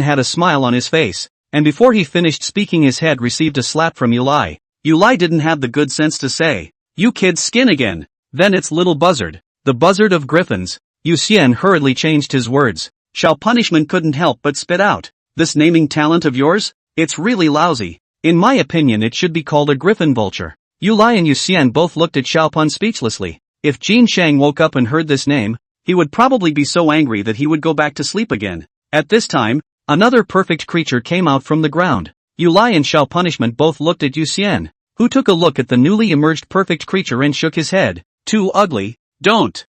had a smile on his face, and before he finished speaking his head received a slap from Yu Lai. Yu Lai didn't have the good sense to say, "You kid's skin again." Then it's little buzzard, the buzzard of griffins. Yu Xian hurriedly changed his words. Shao Punishment couldn't help but spit out. This naming talent of yours? It's really lousy. In my opinion it should be called a griffin vulture. Yu Lai and Yu Xian both looked at Xiao Pun speechlessly. If Jin Shang woke up and heard this name, he would probably be so angry that he would go back to sleep again. At this time, another perfect creature came out from the ground. Yu Lai and Xiao Punishment both looked at Yu Xian, who took a look at the newly emerged perfect creature and shook his head. Too ugly. Don't.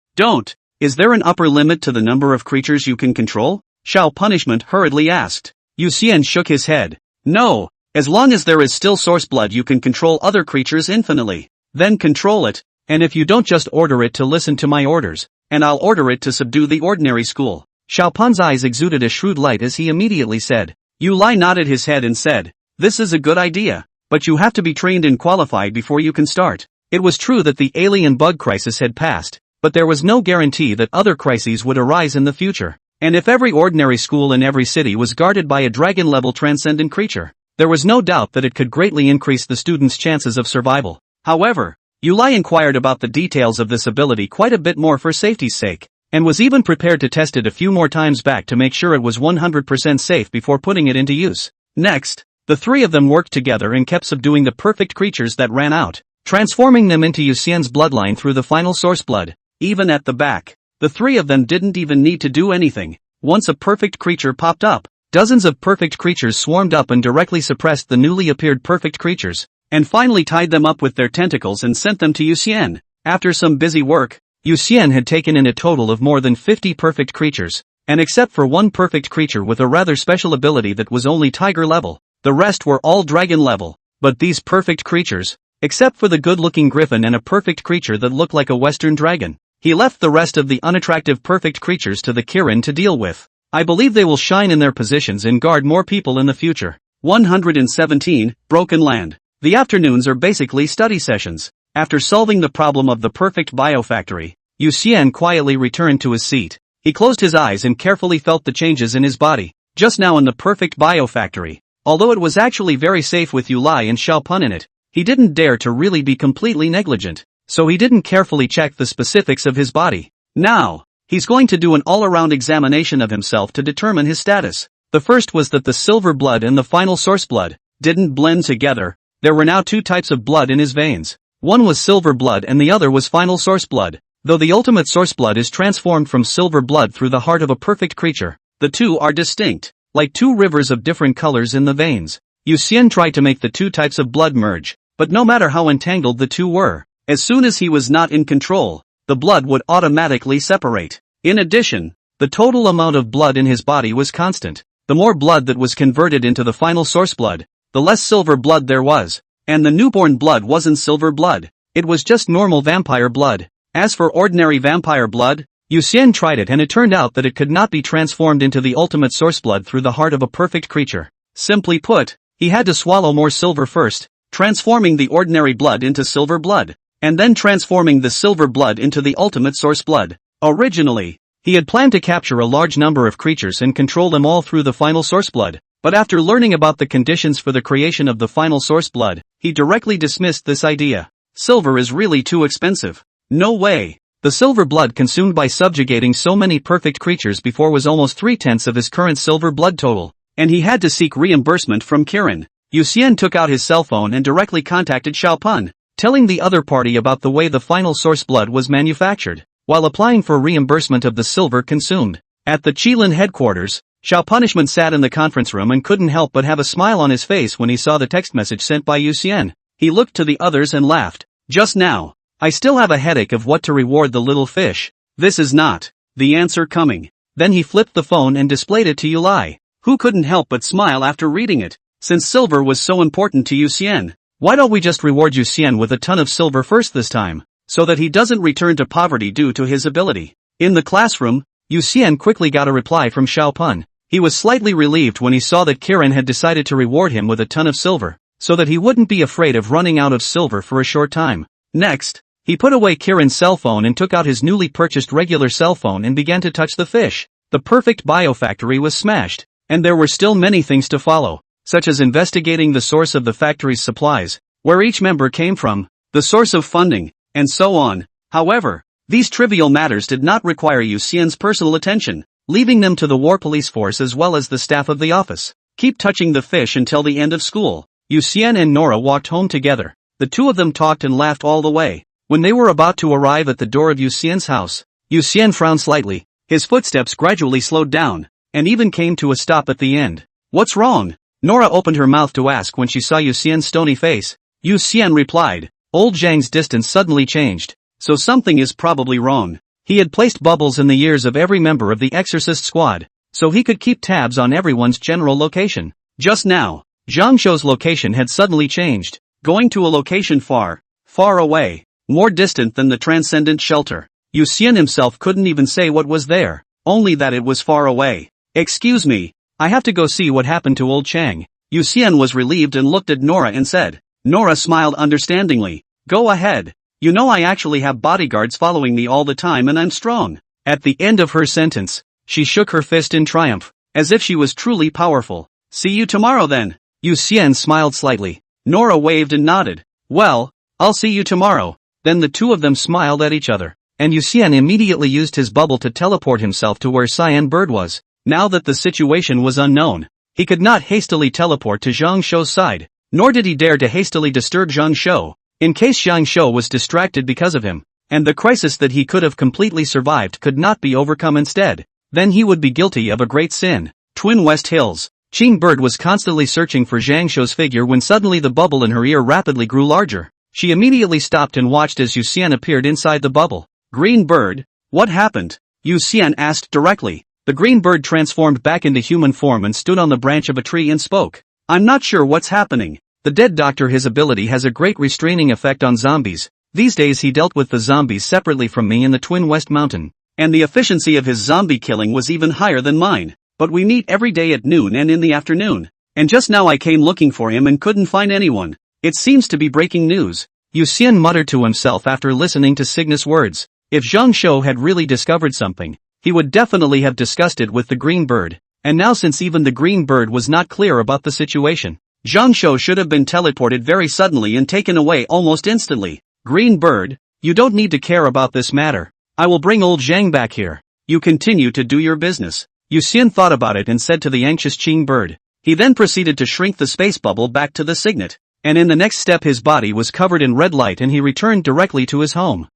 Is there an upper limit to the number of creatures you can control? Xiao Punishment hurriedly asked. Yu Xian shook his head. No, as long as there is still source blood you can control other creatures infinitely. Then control it, and if you don't just order it to listen to my orders, and I'll order it to subdue the ordinary school. Xiaopan's eyes exuded a shrewd light as he immediately said. Yu Lai nodded his head and said, this is a good idea, but you have to be trained and qualified before you can start. It was true that the alien bug crisis had passed, but there was no guarantee that other crises would arise in the future. And if every ordinary school in every city was guarded by a dragon-level transcendent creature, there was no doubt that it could greatly increase the students' chances of survival. However, Yu Lai inquired about the details of this ability quite a bit more for safety's sake, and was even prepared to test it a few more times back to make sure it was 100% safe before putting it into use. Next, the three of them worked together and kept subduing the perfect creatures that ran out, transforming them into Yu Xian's bloodline through the final source blood. Even at the back, the three of them didn't even need to do anything. Once a perfect creature popped up, dozens of perfect creatures swarmed up and directly suppressed the newly appeared perfect creatures, and finally tied them up with their tentacles and sent them to Yu Xian. After some busy work, Yu Xian had taken in a total of more than 50 perfect creatures, and except for one perfect creature with a rather special ability that was only tiger level, the rest were all dragon level. But these perfect creatures, except for the good-looking griffin and a perfect creature that looked like a western dragon, he left the rest of the unattractive perfect creatures to the Kirin to deal with. I believe they will shine in their positions and guard more people in the future. 117, Broken Land. The afternoons are basically study sessions. After solving the problem of the perfect biofactory, Yu Xian quietly returned to his seat. He closed his eyes and carefully felt the changes in his body. Just now in the perfect biofactory, although it was actually very safe with Yu Lai and Xiaopun in it, he didn't dare to really be completely negligent, so he didn't carefully check the specifics of his body. Now, he's going to do an all-around examination of himself to determine his status. The first was that the silver blood and the final source blood didn't blend together. There were now two types of blood in his veins. One was silver blood and the other was final source blood. Though the ultimate source blood is transformed from silver blood through the heart of a perfect creature, the two are distinct, like two rivers of different colors in the veins. Yu Xian tried to make the two types of blood merge, but no matter how entangled the two were, as soon as he was not in control, the blood would automatically separate. In addition, the total amount of blood in his body was constant. The more blood that was converted into the final source blood, the less silver blood there was. And the newborn blood wasn't silver blood, it was just normal vampire blood. As for ordinary vampire blood, Yu Xian tried it and it turned out that it could not be transformed into the ultimate source blood through the heart of a perfect creature. Simply put, he had to swallow more silver first, transforming the ordinary blood into silver blood, and then transforming the silver blood into the ultimate source blood. Originally, he had planned to capture a large number of creatures and control them all through the final source blood, but after learning about the conditions for the creation of the final source blood, he directly dismissed this idea. Silver is really too expensive. No way. The silver blood consumed by subjugating so many perfect creatures before was almost 3/10 of his current silver blood total, and he had to seek reimbursement from Kirin. Yu Xian took out his cell phone and directly contacted Xiaopun, telling the other party about the way the final source blood was manufactured, while applying for reimbursement of the silver consumed. At the Qilin headquarters, Xiaopunishment sat in the conference room and couldn't help but have a smile on his face when he saw the text message sent by Yu Xian. He looked to the others and laughed. Just now, I still have a headache of what to reward the little fish. This is not the answer coming. Then he flipped the phone and displayed it to Yu Lai, who couldn't help but smile after reading it. Since silver was so important to Yu Xian, why don't we just reward Yu Xian with a ton of silver first this time, so that he doesn't return to poverty due to his ability? In the classroom, Yu Xian quickly got a reply from Xiaopun. He was slightly relieved when he saw that Kirin had decided to reward him with a ton of silver, so that he wouldn't be afraid of running out of silver for a short time. Next, he put away Kirin's cell phone and took out his newly purchased regular cell phone and began to touch the fish. The perfect biofactory was smashed, and there were still many things to follow, such as investigating the source of the factory's supplies, where each member came from, the source of funding, and so on. However, these trivial matters did not require Yu Xian's personal attention, leaving them to the war police force as well as the staff of the office. Keep touching the fish until the end of school. Yu Xian and Nora walked home together. The two of them talked and laughed all the way. When they were about to arrive at the door of Yu Xian's house, Yu Xian frowned slightly. His footsteps gradually slowed down, and even came to a stop at the end. What's wrong? Nora opened her mouth to ask when she saw Yu Xian's stony face. Yu Xian replied. Old Zhang's distance suddenly changed, so something is probably wrong. He had placed bubbles in the ears of every member of the exorcist squad, so he could keep tabs on everyone's general location. Just now, Zhang Shou's location had suddenly changed, going to a location far, far away, more distant than the transcendent shelter. Yu Xian himself couldn't even say what was there, only that it was far away. Excuse me, I have to go see what happened to old Chang. Yu Xian was relieved and looked at Nora and said. Nora smiled understandingly. Go ahead. You know I actually have bodyguards following me all the time and I'm strong. At the end of her sentence, she shook her fist in triumph, as if she was truly powerful. See you tomorrow then. Yu Xian smiled slightly. Nora waved and nodded. Well, I'll see you tomorrow. Then the two of them smiled at each other, and Yu Xian immediately used his bubble to teleport himself to where Cyan Bird was. Now that the situation was unknown, he could not hastily teleport to Zhang Shou's side, nor did he dare to hastily disturb Zhang Shou, in case Zhang Shou was distracted because of him, and the crisis that he could have completely survived could not be overcome instead. Then he would be guilty of a great sin. Twin West Hills. Qing Bird was constantly searching for Zhang Shou's figure when suddenly the bubble in her ear rapidly grew larger. She immediately stopped and watched as Yu Xian appeared inside the bubble. Green Bird, what happened? Yu Xian asked directly. The green bird transformed back into human form and stood on the branch of a tree and spoke. I'm not sure what's happening. The dead doctor, his ability has a great restraining effect on zombies. These days he dealt with the zombies separately from me in the Twin West Mountain, and the efficiency of his zombie killing was even higher than mine. But we meet every day at noon and in the afternoon. And just now I came looking for him and couldn't find anyone. It seems to be breaking news. Yu Xian muttered to himself after listening to Cygnus' words. If Zhang Shou had really discovered something, he would definitely have discussed it with the green bird. And now since even the green bird was not clear about the situation, Zhang Shou should have been teleported very suddenly and taken away almost instantly. Green bird, you don't need to care about this matter. I will bring old Zhang back here. You continue to do your business. Yu Xian thought about it and said to the anxious Qing bird. He then proceeded to shrink the space bubble back to the signet, and in the next step his body was covered in red light and he returned directly to his home.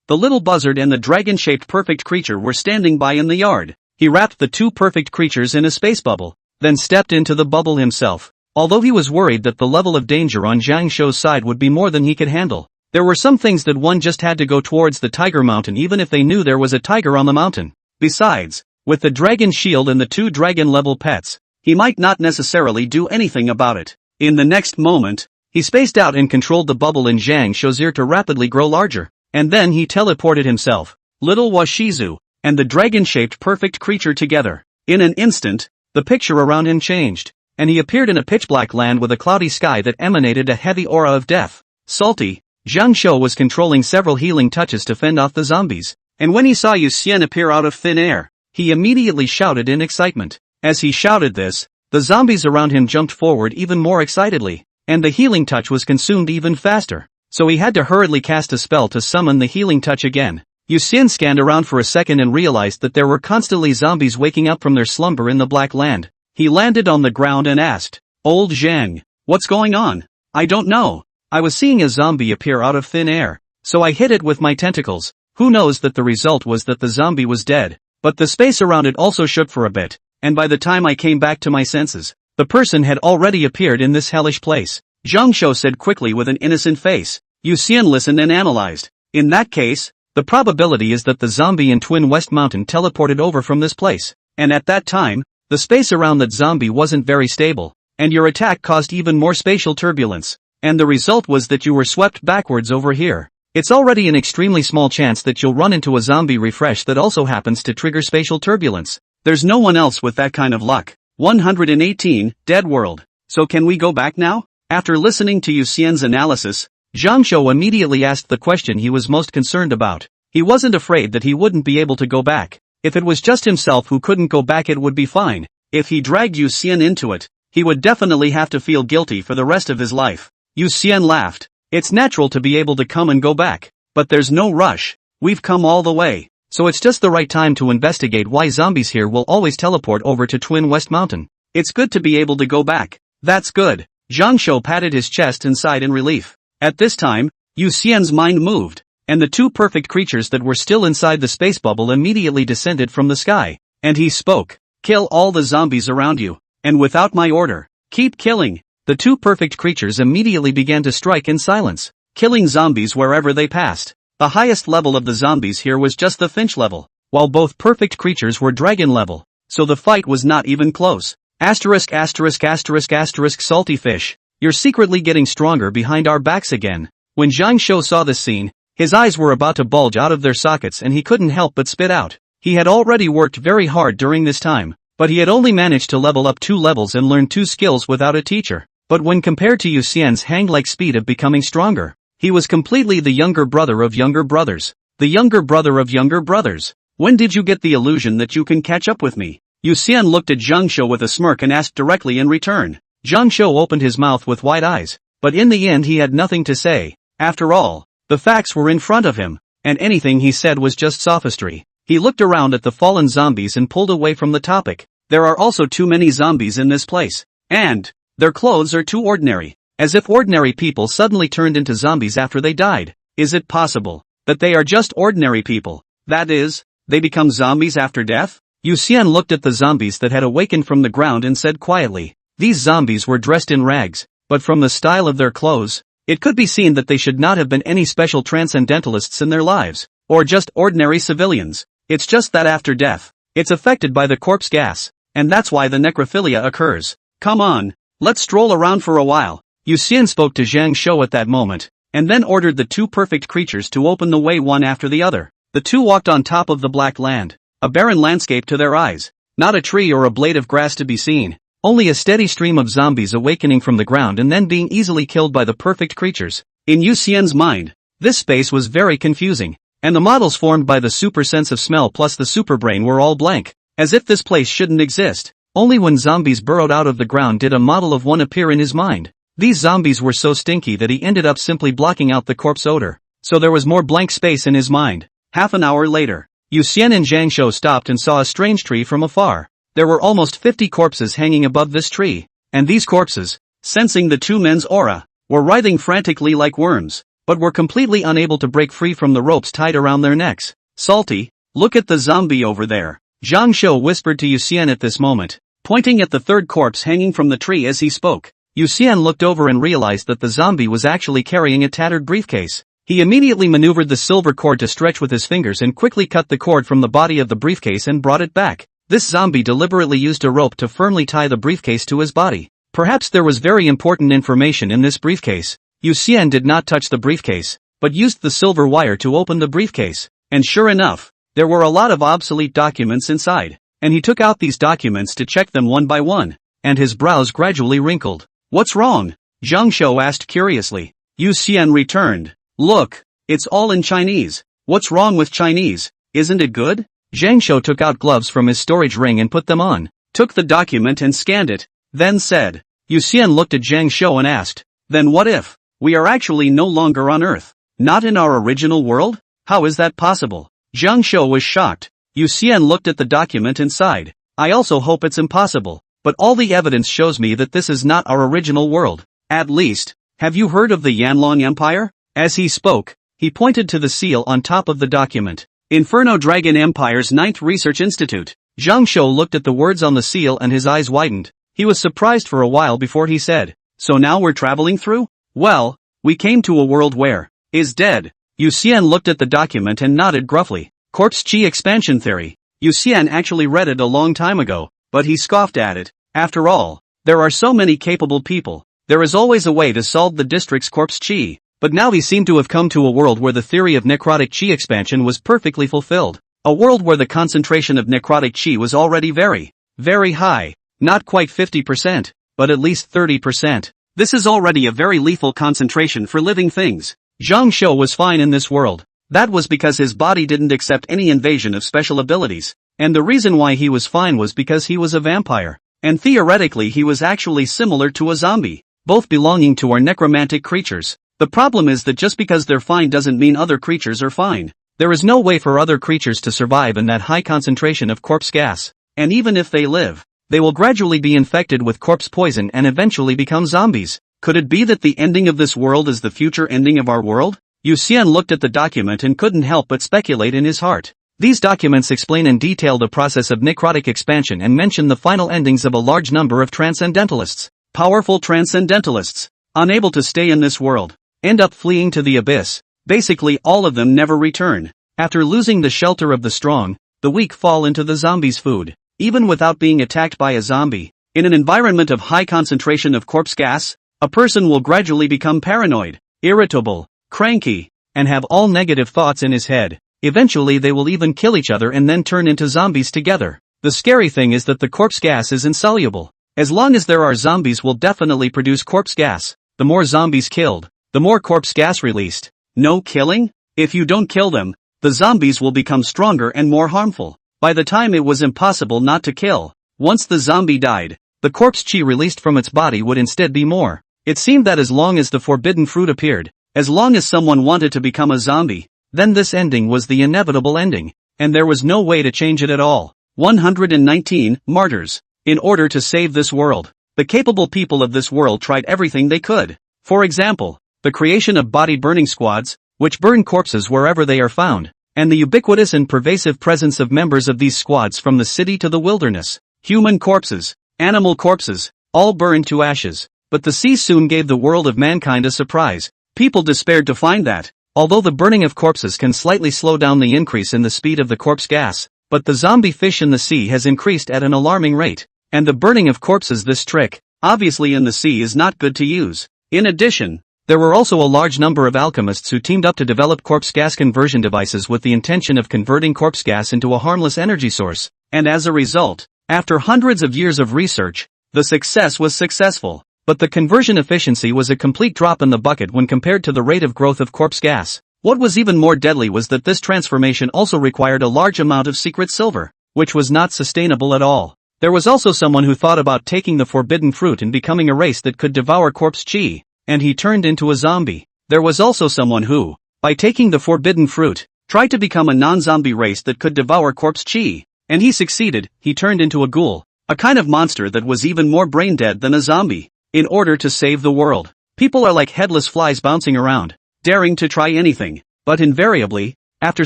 The little buzzard and the dragon-shaped perfect creature were standing by in the yard. He wrapped the two perfect creatures in a space bubble, then stepped into the bubble himself. Although he was worried that the level of danger on Zhang Shou's side would be more than he could handle, there were some things that one just had to go towards the Tiger Mountain even if they knew there was a tiger on the mountain. Besides, with the dragon shield and the two dragon-level pets, he might not necessarily do anything about it. In the next moment, he spaced out and controlled the bubble in Zhang Shou's ear to rapidly grow larger. And then he teleported himself, little Washizu, and the dragon-shaped perfect creature together. In an instant, the picture around him changed, and he appeared in a pitch-black land with a cloudy sky that emanated a heavy aura of death. Salty, Zhang Shou was controlling several healing touches to fend off the zombies, and when he saw Yu Xian appear out of thin air, he immediately shouted in excitement. As he shouted this, the zombies around him jumped forward even more excitedly, and the healing touch was consumed even faster. So he had to hurriedly cast a spell to summon the healing touch again. Yu Xian scanned around for a second and realized that there were constantly zombies waking up from their slumber in the Black Land. He landed on the ground and asked, Old Zhang, what's going on? I don't know. I was seeing a zombie appear out of thin air, so I hit it with my tentacles. Who knows that the result was that the zombie was dead, but the space around it also shook for a bit, and by the time I came back to my senses, the person had already appeared in this hellish place. Zhang Shou said quickly with an innocent face. Yu Xian listened and analyzed. In that case, the probability is that the zombie in Twin West Mountain teleported over from this place, and at that time, the space around that zombie wasn't very stable, and your attack caused even more spatial turbulence, and the result was that you were swept backwards over here. It's already an extremely small chance that you'll run into a zombie refresh that also happens to trigger spatial turbulence. There's no one else with that kind of luck. 118, Dead World. So can we go back now? After listening to Yu Xian's analysis, Zhang Shou immediately asked the question he was most concerned about. He wasn't afraid that he wouldn't be able to go back. If it was just himself who couldn't go back it would be fine. If he dragged Yu Xian into it, he would definitely have to feel guilty for the rest of his life. Yu Xian laughed. It's natural to be able to come and go back, but there's no rush. We've come all the way, so it's just the right time to investigate why zombies here will always teleport over to Twin West Mountain. It's good to be able to go back. That's good. Zhang Shou patted his chest and sighed in relief. At this time, Yu Xian's mind moved, and the two perfect creatures that were still inside the space bubble immediately descended from the sky. And he spoke. Kill all the zombies around you, and without my order, keep killing. The two perfect creatures immediately began to strike in silence, killing zombies wherever they passed. The highest level of the zombies here was just the Finch level, while both perfect creatures were dragon level, so the fight was not even close. Asterisk asterisk asterisk asterisk salty fish. You're secretly getting stronger behind our backs again. When Zhang Shou saw this scene, his eyes were about to bulge out of their sockets and he couldn't help but spit out. He had already worked very hard during this time, but he had only managed to level up 2 levels and learn 2 skills without a teacher. But when compared to Yu Xian's hang-like speed of becoming stronger, he was completely the younger brother of younger brothers. The younger brother of younger brothers. When did you get the illusion that you can catch up with me? Yu Xian looked at Zhang Shou with a smirk and asked directly in return. Zhang Shou opened his mouth with wide eyes, but in the end he had nothing to say. After all, the facts were in front of him, and anything he said was just sophistry. He looked around at the fallen zombies and pulled away from the topic. There are also too many zombies in this place, and their clothes are too ordinary, as if ordinary people suddenly turned into zombies after they died. Is it possible that they are just ordinary people? That is, they become zombies after death? Yu Xian looked at the zombies that had awakened from the ground and said quietly. These zombies were dressed in rags, but from the style of their clothes, it could be seen that they should not have been any special transcendentalists in their lives, or just ordinary civilians. It's just that after death, it's affected by the corpse gas, and that's why the necrophilia occurs. Come on, let's stroll around for a while. Yu Xian spoke to Zhang Shou at that moment, and then ordered the 2 perfect creatures to open the way one after the other. The 2 walked on top of the black land, a barren landscape to their eyes, not a tree or a blade of grass to be seen. Only a steady stream of zombies awakening from the ground and then being easily killed by the perfect creatures. In Yu Xian's mind, this space was very confusing, and the models formed by the super sense of smell plus the super brain were all blank, as if this place shouldn't exist. Only when zombies burrowed out of the ground did a model of one appear in his mind. These zombies were so stinky that he ended up simply blocking out the corpse odor, so there was more blank space in his mind. Half an hour later, Yu Xian and Zhang Shou stopped and saw a strange tree from afar. There were almost 50 corpses hanging above this tree, and these corpses, sensing the 2 men's aura, were writhing frantically like worms, but were completely unable to break free from the ropes tied around their necks. Salty, look at the zombie over there, Zhang Shou whispered to Yu Xian at this moment, pointing at the 3rd corpse hanging from the tree as he spoke. Yu Xian looked over and realized that the zombie was actually carrying a tattered briefcase. He immediately maneuvered the silver cord to stretch with his fingers and quickly cut the cord from the body of the briefcase and brought it back. This zombie deliberately used a rope to firmly tie the briefcase to his body. Perhaps there was very important information in this briefcase. Yu Xian did not touch the briefcase, but used the silver wire to open the briefcase. And sure enough, there were a lot of obsolete documents inside. And he took out these documents to check them one by one, and his brows gradually wrinkled. What's wrong? Zhang Shou asked curiously. Yu Xian returned. Look, it's all in Chinese. What's wrong with Chinese? Isn't it good? Zhang Shou took out gloves from his storage ring and put them on, took the document and scanned it, then said. Yu Xian looked at Zhang Shou and asked, then what if we are actually no longer on Earth? Not in our original world? How is that possible? Zhang Shou was shocked. Yu Xian looked at the document and sighed. I also hope it's impossible, but all the evidence shows me that this is not our original world. At least, have you heard of the Yanlong Empire? As he spoke, he pointed to the seal on top of the document. Inferno Dragon Empire's 9th Research Institute. Zhang Shou looked at the words on the seal and his eyes widened. He was surprised for a while before he said, so now we're traveling through? Well, we came to a world where is dead. Yu Xian looked at the document and nodded gruffly. Corpse Chi Expansion Theory. Yu Xian actually read it a long time ago, but he scoffed at it. After all, there are so many capable people. There is always a way to solve the district's corpse chi. But now he seemed to have come to a world where the theory of necrotic chi expansion was perfectly fulfilled. A world where the concentration of necrotic chi was already very, very high. Not quite 50%, but at least 30%. This is already a very lethal concentration for living things. Zhang Shou was fine in this world. That was because his body didn't accept any invasion of special abilities. And the reason why he was fine was because he was a vampire. And theoretically he was actually similar to a zombie. Both belonging to our necromantic creatures. The problem is that just because they're fine doesn't mean other creatures are fine. There is no way for other creatures to survive in that high concentration of corpse gas. And even if they live, they will gradually be infected with corpse poison and eventually become zombies. Could it be that the ending of this world is the future ending of our world? Yu Xian looked at the document and couldn't help but speculate in his heart. These documents explain in detail the process of necrotic expansion and mention the final endings of a large number of transcendentalists. Powerful transcendentalists, unable to stay in this world, end up fleeing to the abyss. Basically all of them never return. After losing the shelter of the strong, the weak fall into the zombies' food. even without being attacked by a zombie. In an environment of high concentration of corpse gas, a person will gradually become paranoid, irritable, cranky, and have all negative thoughts in his head. Eventually they will even kill each other and then turn into zombies together. The scary thing is that the corpse gas is insoluble. As long as there are zombies will definitely produce corpse gas. The more zombies killed, the more corpse gas released. No killing? If you don't kill them, the zombies will become stronger and more harmful. By the time it was impossible not to kill. Once the zombie died, the corpse chi released from its body would instead be more. It seemed that as long as the forbidden fruit appeared, as long as someone wanted to become a zombie, then this ending was the inevitable ending, and there was no way to change it at all. 119 Martyrs. In order to save this world, the capable people of this world tried everything they could. For example, the creation of body burning squads, which burn corpses wherever they are found, and the ubiquitous and pervasive presence of members of these squads from the city to the wilderness. Human corpses, animal corpses, all burned to ashes. But the sea soon gave the world of mankind a surprise. People despaired to find that, although the burning of corpses can slightly slow down the increase in the speed of the corpse gas, but the zombie fish in the sea has increased at an alarming rate. And the burning of corpses, this trick, obviously in the sea, is not good to use. In addition, there were also a large number of alchemists who teamed up to develop corpse gas conversion devices with the intention of converting corpse gas into a harmless energy source. And as a result, after hundreds of years of research, the success was successful. But the conversion efficiency was a complete drop in the bucket when compared to the rate of growth of corpse gas. What was even more deadly was that this transformation also required a large amount of secret silver, which was not sustainable at all. There was also someone who thought about taking the forbidden fruit and becoming a race that could devour corpse chi, and he turned into a zombie. There was also someone who, by taking the forbidden fruit, tried to become a non-zombie race that could devour corpse chi, and he succeeded. He turned into a ghoul, a kind of monster that was even more brain dead than a zombie. In order to save the world, people are like headless flies bouncing around, daring to try anything, but invariably, after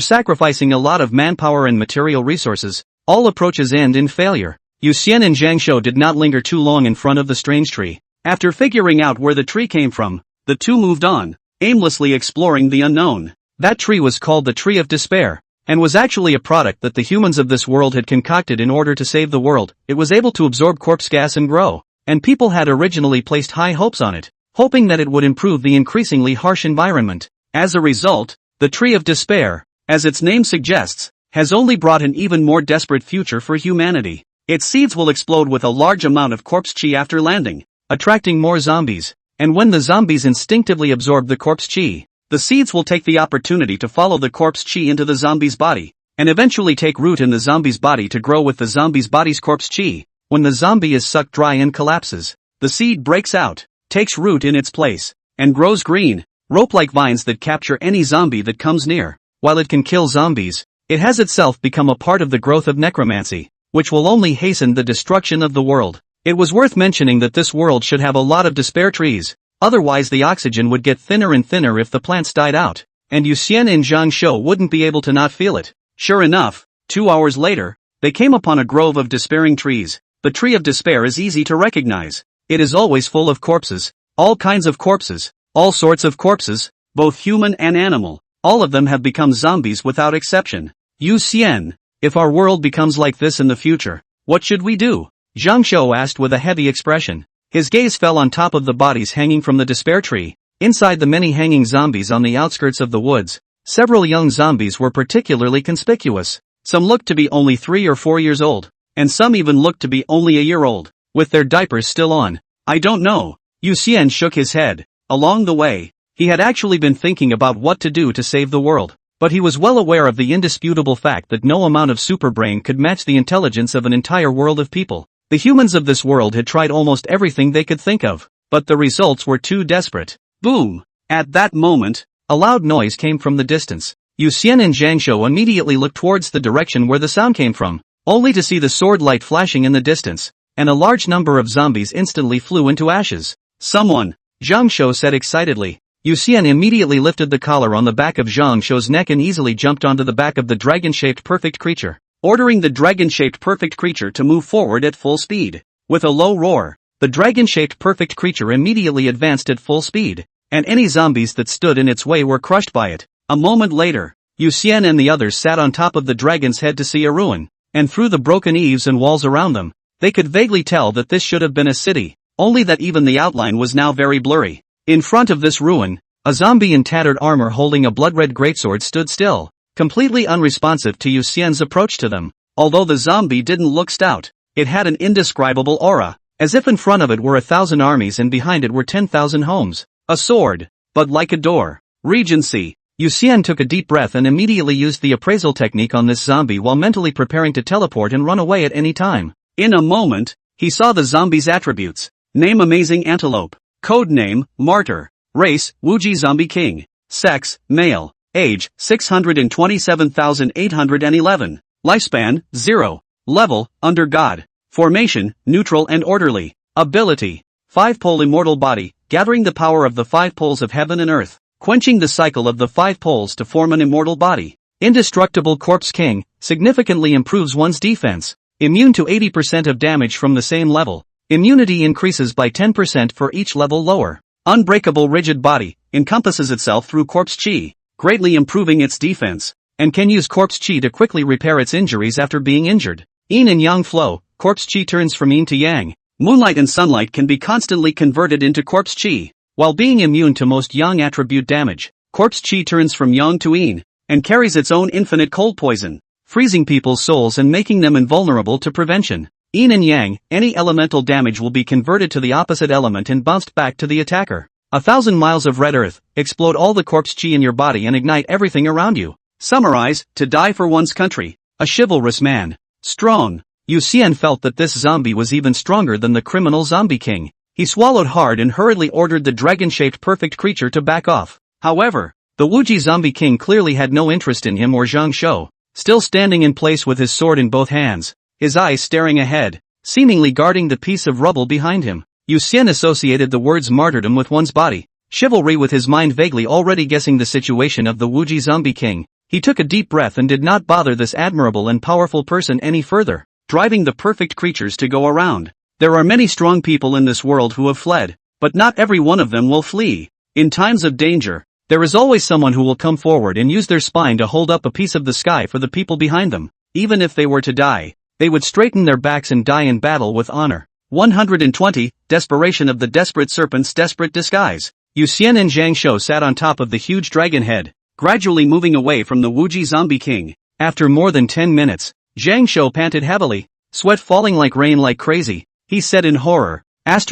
sacrificing a lot of manpower and material resources, all approaches end in failure. Yu Xian and Zhang Shou did not linger too long in front of the strange tree. After figuring out where the tree came from, the two moved on, aimlessly exploring the unknown. That tree was called the Tree of Despair, and was actually a product that the humans of this world had concocted in order to save the world. It was able to absorb corpse gas and grow. And people had originally placed high hopes on it, hoping that it would improve the increasingly harsh environment. As a result, the Tree of Despair, as its name suggests, has only brought an even more desperate future for humanity. Its seeds will explode with a large amount of corpse chi after landing, attracting more zombies. And when the zombies instinctively absorb the corpse chi, the seeds will take the opportunity to follow the corpse chi into the zombie's body, and eventually take root in the zombie's body to grow with the zombie's body's corpse chi. When the zombie is sucked dry and collapses, the seed breaks out, takes root in its place, and grows green, rope-like vines that capture any zombie that comes near. While it can kill zombies, it has itself become a part of the growth of necromancy, which will only hasten the destruction of the world. It was worth mentioning that this world should have a lot of despair trees, otherwise the oxygen would get thinner and thinner if the plants died out, and Yu Xian and Zhang Shou wouldn't be able to not feel it. Sure enough, 2 hours later, they came upon a grove of despairing trees. The Tree of Despair is easy to recognize. It is always full of corpses, all kinds of corpses, all sorts of corpses, both human and animal. All of them have become zombies without exception. Yu Xian, if our world becomes like this in the future, what should we do? Zhang Shou asked with a heavy expression. His gaze fell on top of the bodies hanging from the despair tree. Inside the many hanging zombies on the outskirts of the woods, several young zombies were particularly conspicuous. Some looked to be only 3 or 4 years old, and some even looked to be only a year old, with their diapers still on. I don't know. Yu Xian shook his head. Along the way, he had actually been thinking about what to do to save the world, but he was well aware of the indisputable fact that no amount of superbrain could match the intelligence of an entire world of people. The humans of this world had tried almost everything they could think of, but the results were too desperate. Boom! At that moment, a loud noise came from the distance. Yu Xian and Zhang Shou immediately looked towards the direction where the sound came from, only to see the sword light flashing in the distance, and a large number of zombies instantly flew into ashes. Someone, Zhang Shou said excitedly. Yu Xian immediately lifted the collar on the back of Zhang Shou's neck and easily jumped onto the back of the dragon-shaped perfect creature, ordering the dragon-shaped perfect creature to move forward at full speed. With a low roar, the dragon-shaped perfect creature immediately advanced at full speed, and any zombies that stood in its way were crushed by it. A moment later, Yu Xian and the others sat on top of the dragon's head to see a ruin. and through the broken eaves and walls around them, they could vaguely tell that this should have been a city, only that even the outline was now very blurry. In front of this ruin, a zombie in tattered armor holding a blood-red greatsword stood still, completely unresponsive to Yu Xian's approach to them. Although the zombie didn't look stout, it had an indescribable aura, as if in front of it were 1,000 armies and behind it were 10,000 homes. A sword, but like a door. Regency. Yu Xian took a deep breath and immediately used the appraisal technique on this zombie while mentally preparing to teleport and run away at any time. In a moment, he saw the zombie's attributes. Name: Amazing Antelope. Codename: Martyr. Race: Wuji Zombie King. Sex: male. Age: 627,811. Lifespan: 0. Level: Under God. Formation: neutral and orderly. Ability: 5-pole immortal body, gathering the power of the 5 poles of heaven and earth, quenching the cycle of the 5 poles to form an immortal body. Indestructible Corpse King, significantly improves one's defense. Immune to 80% of damage from the same level. Immunity increases by 10% for each level lower. Unbreakable Rigid Body, encompasses itself through Corpse Chi, greatly improving its defense, and can use Corpse Chi to quickly repair its injuries after being injured. Yin and Yang Flow, Corpse Chi turns from Yin to Yang. Moonlight and sunlight can be constantly converted into Corpse Chi. While being immune to most Yang attribute damage, Corpse Chi turns from Yang to Yin, and carries its own infinite cold poison, freezing people's souls and making them invulnerable to prevention. Yin and Yang, any elemental damage will be converted to the opposite element and bounced back to the attacker. 1,000 miles of red earth, explode all the Corpse Chi in your body and ignite everything around you. Summarize: to die for one's country. A chivalrous man. Strong. Yu Xian felt that this zombie was even stronger than the criminal zombie king. He swallowed hard and hurriedly ordered the dragon-shaped perfect creature to back off. However, the Wuji zombie king clearly had no interest in him or Zhang Shou, still standing in place with his sword in both hands, his eyes staring ahead, seemingly guarding the piece of rubble behind him. Yu Xian associated the words martyrdom with one's body, chivalry with his mind, vaguely already guessing the situation of the Wuji zombie king. He took a deep breath and did not bother this admirable and powerful person any further, driving the perfect creatures to go around. There are many strong people in this world who have fled, but not every one of them will flee. In times of danger, there is always someone who will come forward and use their spine to hold up a piece of the sky for the people behind them. Even if they were to die, they would straighten their backs and die in battle with honor. 120. Desperation of the Desperate Serpent's Desperate Disguise. Yu Xian and Zhang Shou sat on top of the huge dragon head, gradually moving away from the Wuji zombie king. After more than 10 minutes, Zhang Shou panted heavily, sweat falling like rain like crazy. He said in horror, *********,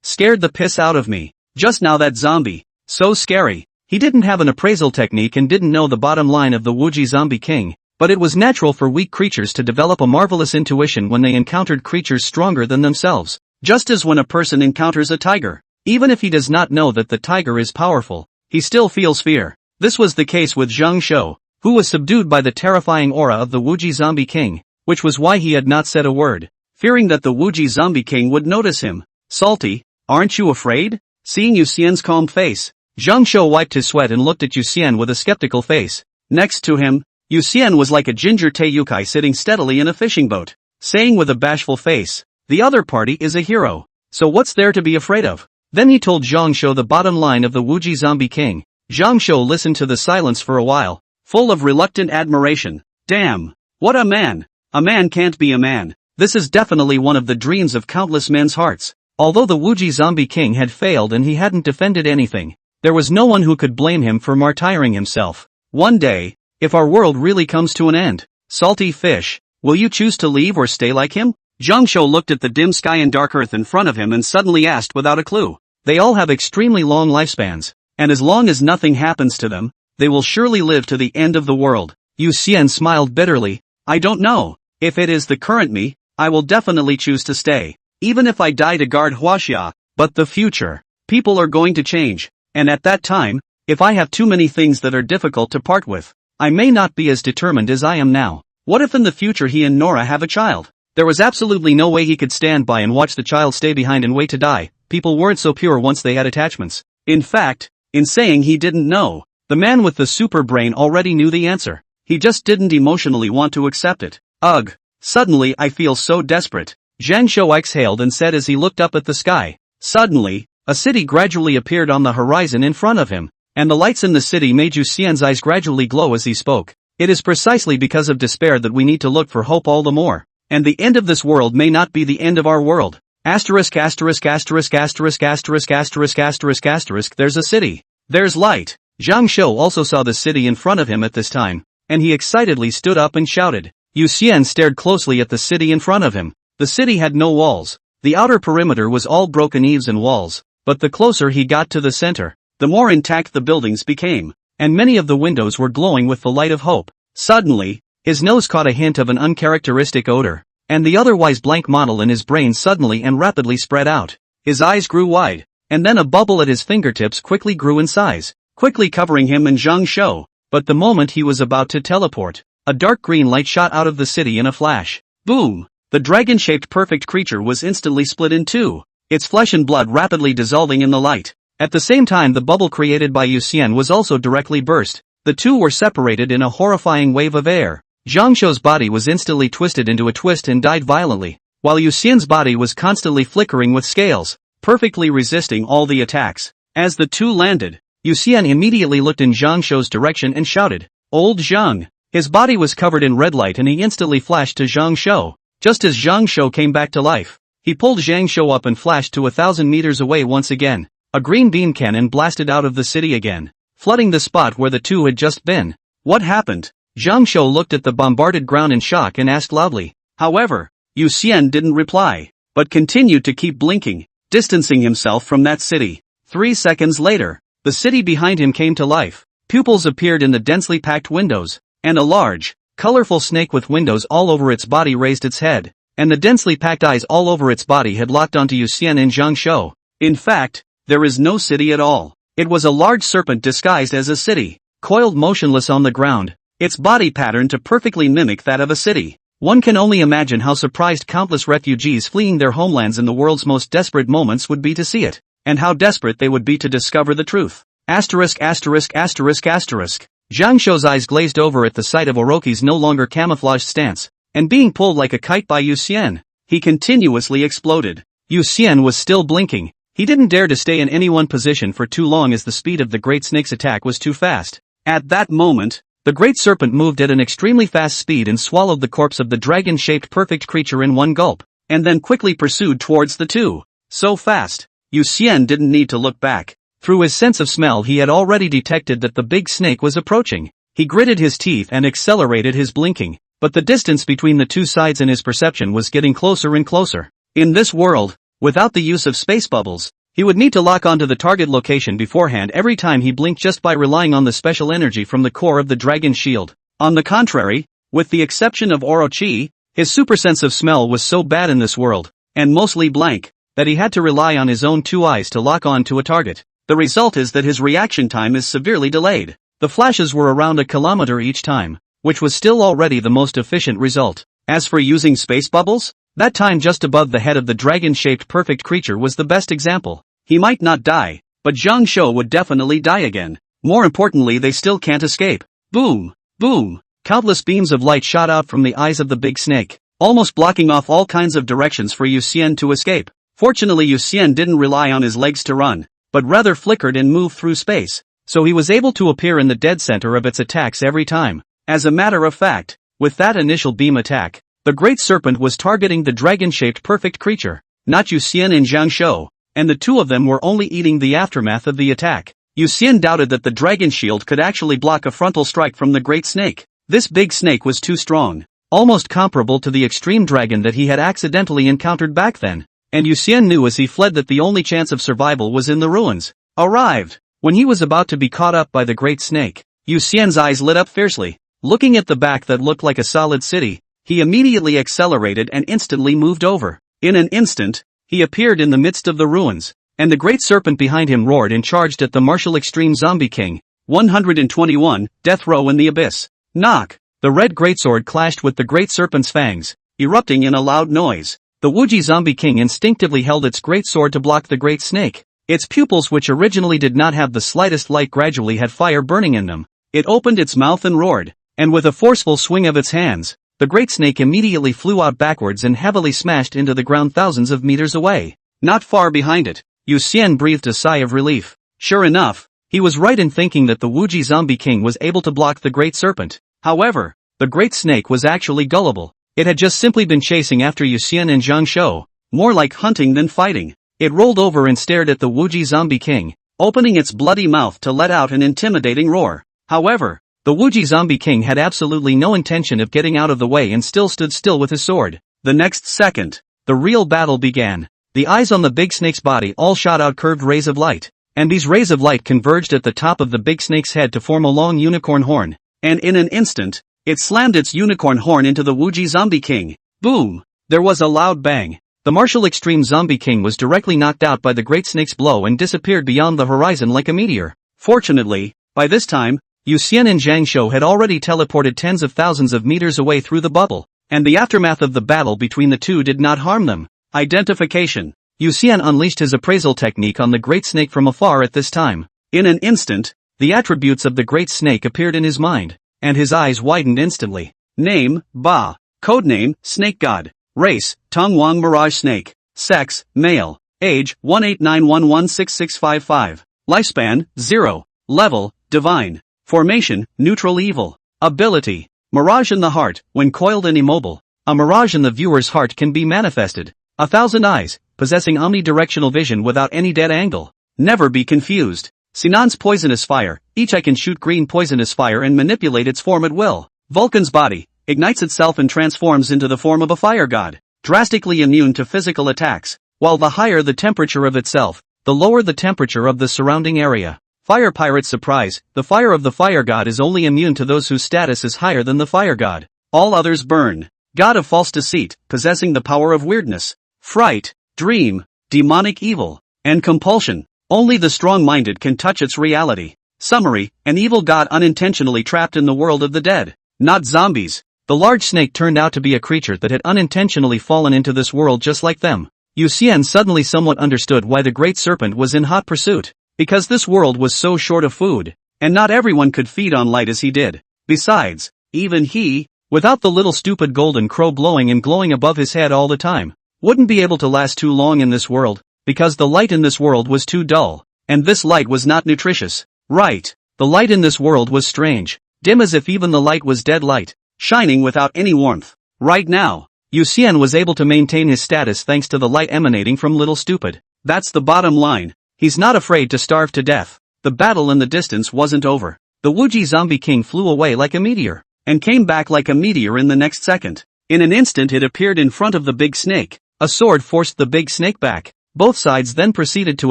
scared the piss out of me. Just now that zombie, so scary. He didn't have an appraisal technique and didn't know the bottom line of the Wuji zombie king, but it was natural for weak creatures to develop a marvelous intuition when they encountered creatures stronger than themselves. Just as when a person encounters a tiger, even if he does not know that the tiger is powerful, he still feels fear. This was the case with Zhang Shou, who was subdued by the terrifying aura of the Wuji zombie king, which was why he had not said a word, fearing that the Wuji zombie king would notice him. Salty, aren't you afraid? Seeing Yu Xian's calm face, Zhang Shou wiped his sweat and looked at Yu Xian with a skeptical face. Next to him, Yu Xian was like a ginger Teiyukai sitting steadily in a fishing boat, saying with a bashful face, "The other party is a hero, so what's there to be afraid of?" Then he told Zhang Shou the bottom line of the Wuji zombie king. Zhang Shou listened to the silence for a while, full of reluctant admiration. Damn, what a man! A man can't be a man. This is definitely one of the dreams of countless men's hearts. Although the Wuji zombie king had failed and he hadn't defended anything, there was no one who could blame him for martyring himself. One day, if our world really comes to an end, salty fish, will you choose to leave or stay like him? Zhang Shou looked at the dim sky and dark earth in front of him and suddenly asked without a clue. They all have extremely long lifespans, and as long as nothing happens to them, they will surely live to the end of the world. Yu Xian smiled bitterly. I don't know. If it is the current me, I will definitely choose to stay, even if I die to guard Huaxia. But the future, people are going to change, and at that time, if I have too many things that are difficult to part with, I may not be as determined as I am now. What if in the future he and Nora have a child? There was absolutely no way he could stand by and watch the child stay behind and wait to die. People weren't so pure once they had attachments. In fact, in saying he didn't know, the man with the super brain already knew the answer. He just didn't emotionally want to accept it. Ugh. Suddenly I feel so desperate. Zhang Shou exhaled and said as he looked up at the sky. Suddenly, a city gradually appeared on the horizon in front of him, and the lights in the city made Yu Xian's eyes gradually glow as he spoke. It is precisely because of despair that we need to look for hope all the more. And the end of this world may not be the end of our world. Asterisk asterisk asterisk asterisk asterisk asterisk asterisk asterisk there's a city. There's light. Zhang Shou also saw the city in front of him at this time, and he excitedly stood up and shouted. Yu Xian stared closely at the city in front of him. The city had no walls. The outer perimeter was all broken eaves and walls, but the closer he got to the center, the more intact the buildings became, and many of the windows were glowing with the light of hope. Suddenly, his nose caught a hint of an uncharacteristic odor, and the otherwise blank model in his brain suddenly and rapidly spread out. His eyes grew wide, and then a bubble at his fingertips quickly grew in size, quickly covering him and Zhang Shou. But the moment he was about to teleport, a dark green light shot out of the city in a flash. Boom! The dragon-shaped perfect creature was instantly split in two, its flesh and blood rapidly dissolving in the light. At the same time the bubble created by Yu Xian was also directly burst. The two were separated in a horrifying wave of air. Zhang Shou's body was instantly twisted into a twist and died violently, while Yu Xian's body was constantly flickering with scales, perfectly resisting all the attacks. As the two landed, Yu Xian immediately looked in Zhang Shou's direction and shouted, "Old Zhang!" His body was covered in red light and he instantly flashed to Zhang Shou. Just as Zhang Shou came back to life, he pulled Zhang Shou up and flashed to 1,000 meters away once again. A green beam cannon blasted out of the city again, flooding the spot where the two had just been. What happened? Zhang Shou looked at the bombarded ground in shock and asked loudly. However, Yu Xian didn't reply, but continued to keep blinking, distancing himself from that city. 3 seconds later, the city behind him came to life. Pupils appeared in the densely packed windows, and a large, colorful snake with windows all over its body raised its head, and the densely packed eyes all over its body had locked onto Yu Xian and Zhang Shou. In fact, there is no city at all. It was a large serpent disguised as a city, coiled motionless on the ground, its body patterned to perfectly mimic that of a city. One can only imagine how surprised countless refugees fleeing their homelands in the world's most desperate moments would be to see it, and how desperate they would be to discover the truth. Asterisk asterisk asterisk asterisk. Zhang Shou's eyes glazed over at the sight of Orochi's no longer camouflaged stance, and being pulled like a kite by Yu Xian. He continuously exploded. Yu Xian was still blinking. He didn't dare to stay in any one position for too long as the speed of the great snake's attack was too fast. At that moment, the great serpent moved at an extremely fast speed and swallowed the corpse of the dragon-shaped perfect creature in one gulp, and then quickly pursued towards the two. So fast, Yu Xian didn't need to look back. Through his sense of smell he had already detected that the big snake was approaching. He gritted his teeth and accelerated his blinking, but the distance between the two sides in his perception was getting closer and closer. In this world, without the use of space bubbles, he would need to lock onto the target location beforehand every time he blinked just by relying on the special energy from the core of the dragon's shield. On the contrary, with the exception of Orochi, his super sense of smell was so bad in this world, and mostly blank, that he had to rely on his own two eyes to lock on to a target. The result is that his reaction time is severely delayed. The flashes were around a kilometer each time, which was still already the most efficient result. As for using space bubbles, that time just above the head of the dragon-shaped perfect creature was the best example. He might not die, but Zhang Shou would definitely die again. More importantly, they still can't escape. Boom! Boom! Countless beams of light shot out from the eyes of the big snake, almost blocking off all kinds of directions for Yu Xian to escape. Fortunately, Yu Xian didn't rely on his legs to run, but rather flickered and moved through space, so he was able to appear in the dead center of its attacks every time. As a matter of fact, with that initial beam attack, the great serpent was targeting the dragon-shaped perfect creature, not Yu Xian and Zhang Shou, and the two of them were only eating the aftermath of the attack. Yu Xian doubted that the dragon shield could actually block a frontal strike from the great snake. This big snake was too strong, almost comparable to the extreme dragon that he had accidentally encountered back then, and Yu Xian knew as he fled that the only chance of survival was in the ruins. Arrived! When he was about to be caught up by the great snake, Yu Xian's eyes lit up fiercely. Looking at the back that looked like a solid city, he immediately accelerated and instantly moved over. In an instant, he appeared in the midst of the ruins, and the great serpent behind him roared and charged at the martial extreme zombie king. 121, Death Row in the Abyss. Knock! The red greatsword clashed with the great serpent's fangs, erupting in a loud noise. The Wuji zombie king instinctively held its great sword to block the great snake. Its pupils, which originally did not have the slightest light, gradually had fire burning in them. It opened its mouth and roared, and with a forceful swing of its hands, the great snake immediately flew out backwards and heavily smashed into the ground thousands of meters away. Not far behind it, Yu Xian breathed a sigh of relief. Sure enough, he was right in thinking that the Wuji zombie king was able to block the great serpent. However, the great snake was actually gullible. It had just simply been chasing after Yu Xian and Zhang Shou, more like hunting than fighting. It rolled over and stared at the Wuji Zombie King, opening its bloody mouth to let out an intimidating roar. However, the Wuji Zombie King had absolutely no intention of getting out of the way and still stood still with his sword. The next second, the real battle began. The eyes on the big snake's body all shot out curved rays of light, and these rays of light converged at the top of the big snake's head to form a long unicorn horn, and in an instant, it slammed its unicorn horn into the Wuji Zombie King. Boom! There was a loud bang. The martial extreme Zombie King was directly knocked out by the great snake's blow and disappeared beyond the horizon like a meteor. Fortunately, by this time, Yu Xian and Zhang Shou had already teleported tens of thousands of meters away through the bubble, and the aftermath of the battle between the two did not harm them. Identification. Yu Xian unleashed his appraisal technique on the great snake from afar at this time. In an instant, the attributes of the great snake appeared in his mind, and his eyes widened instantly. Name, Ba. Codename, Snake God. Race, Tongwang Mirage Snake. Sex, male. Age, 189116655. Lifespan, 0. Level, Divine. Formation, Neutral Evil. Ability, Mirage in the Heart. When coiled and immobile, a mirage in the viewer's heart can be manifested. 1,000 eyes, possessing omnidirectional vision without any dead angle. Never be confused. Sinan's Poisonous Fire. Each eye can shoot green poisonous fire and manipulate its form at will. Vulcan's body ignites itself and transforms into the form of a fire god. Drastically immune to physical attacks. While the higher the temperature of itself, the lower the temperature of the surrounding area. Fire Pirate's Surprise. The fire of the fire god is only immune to those whose status is higher than the fire god. All others burn. God of False Deceit, possessing the power of weirdness, fright, dream, demonic evil, and compulsion. Only the strong-minded can touch its reality. Summary, an evil god unintentionally trapped in the world of the dead. Not zombies. The large snake turned out to be a creature that had unintentionally fallen into this world just like them. Yu Xian suddenly somewhat understood why the great serpent was in hot pursuit. Because this world was so short of food, and not everyone could feed on light as he did. Besides, even he, without the little stupid golden crow blowing and glowing above his head all the time, wouldn't be able to last too long in this world, because the light in this world was too dull, and this light was not nutritious. Right, the light in this world was strange, dim as if even the light was dead light, shining without any warmth. Right now, Yu Xian was able to maintain his status thanks to the light emanating from Little Stupid. That's the bottom line. He's not afraid to starve to death. The battle in the distance wasn't over. The Wuji Zombie King flew away like a meteor, and came back like a meteor in the next second. In an instant it appeared in front of the big snake. A sword forced the big snake back. Both sides then proceeded to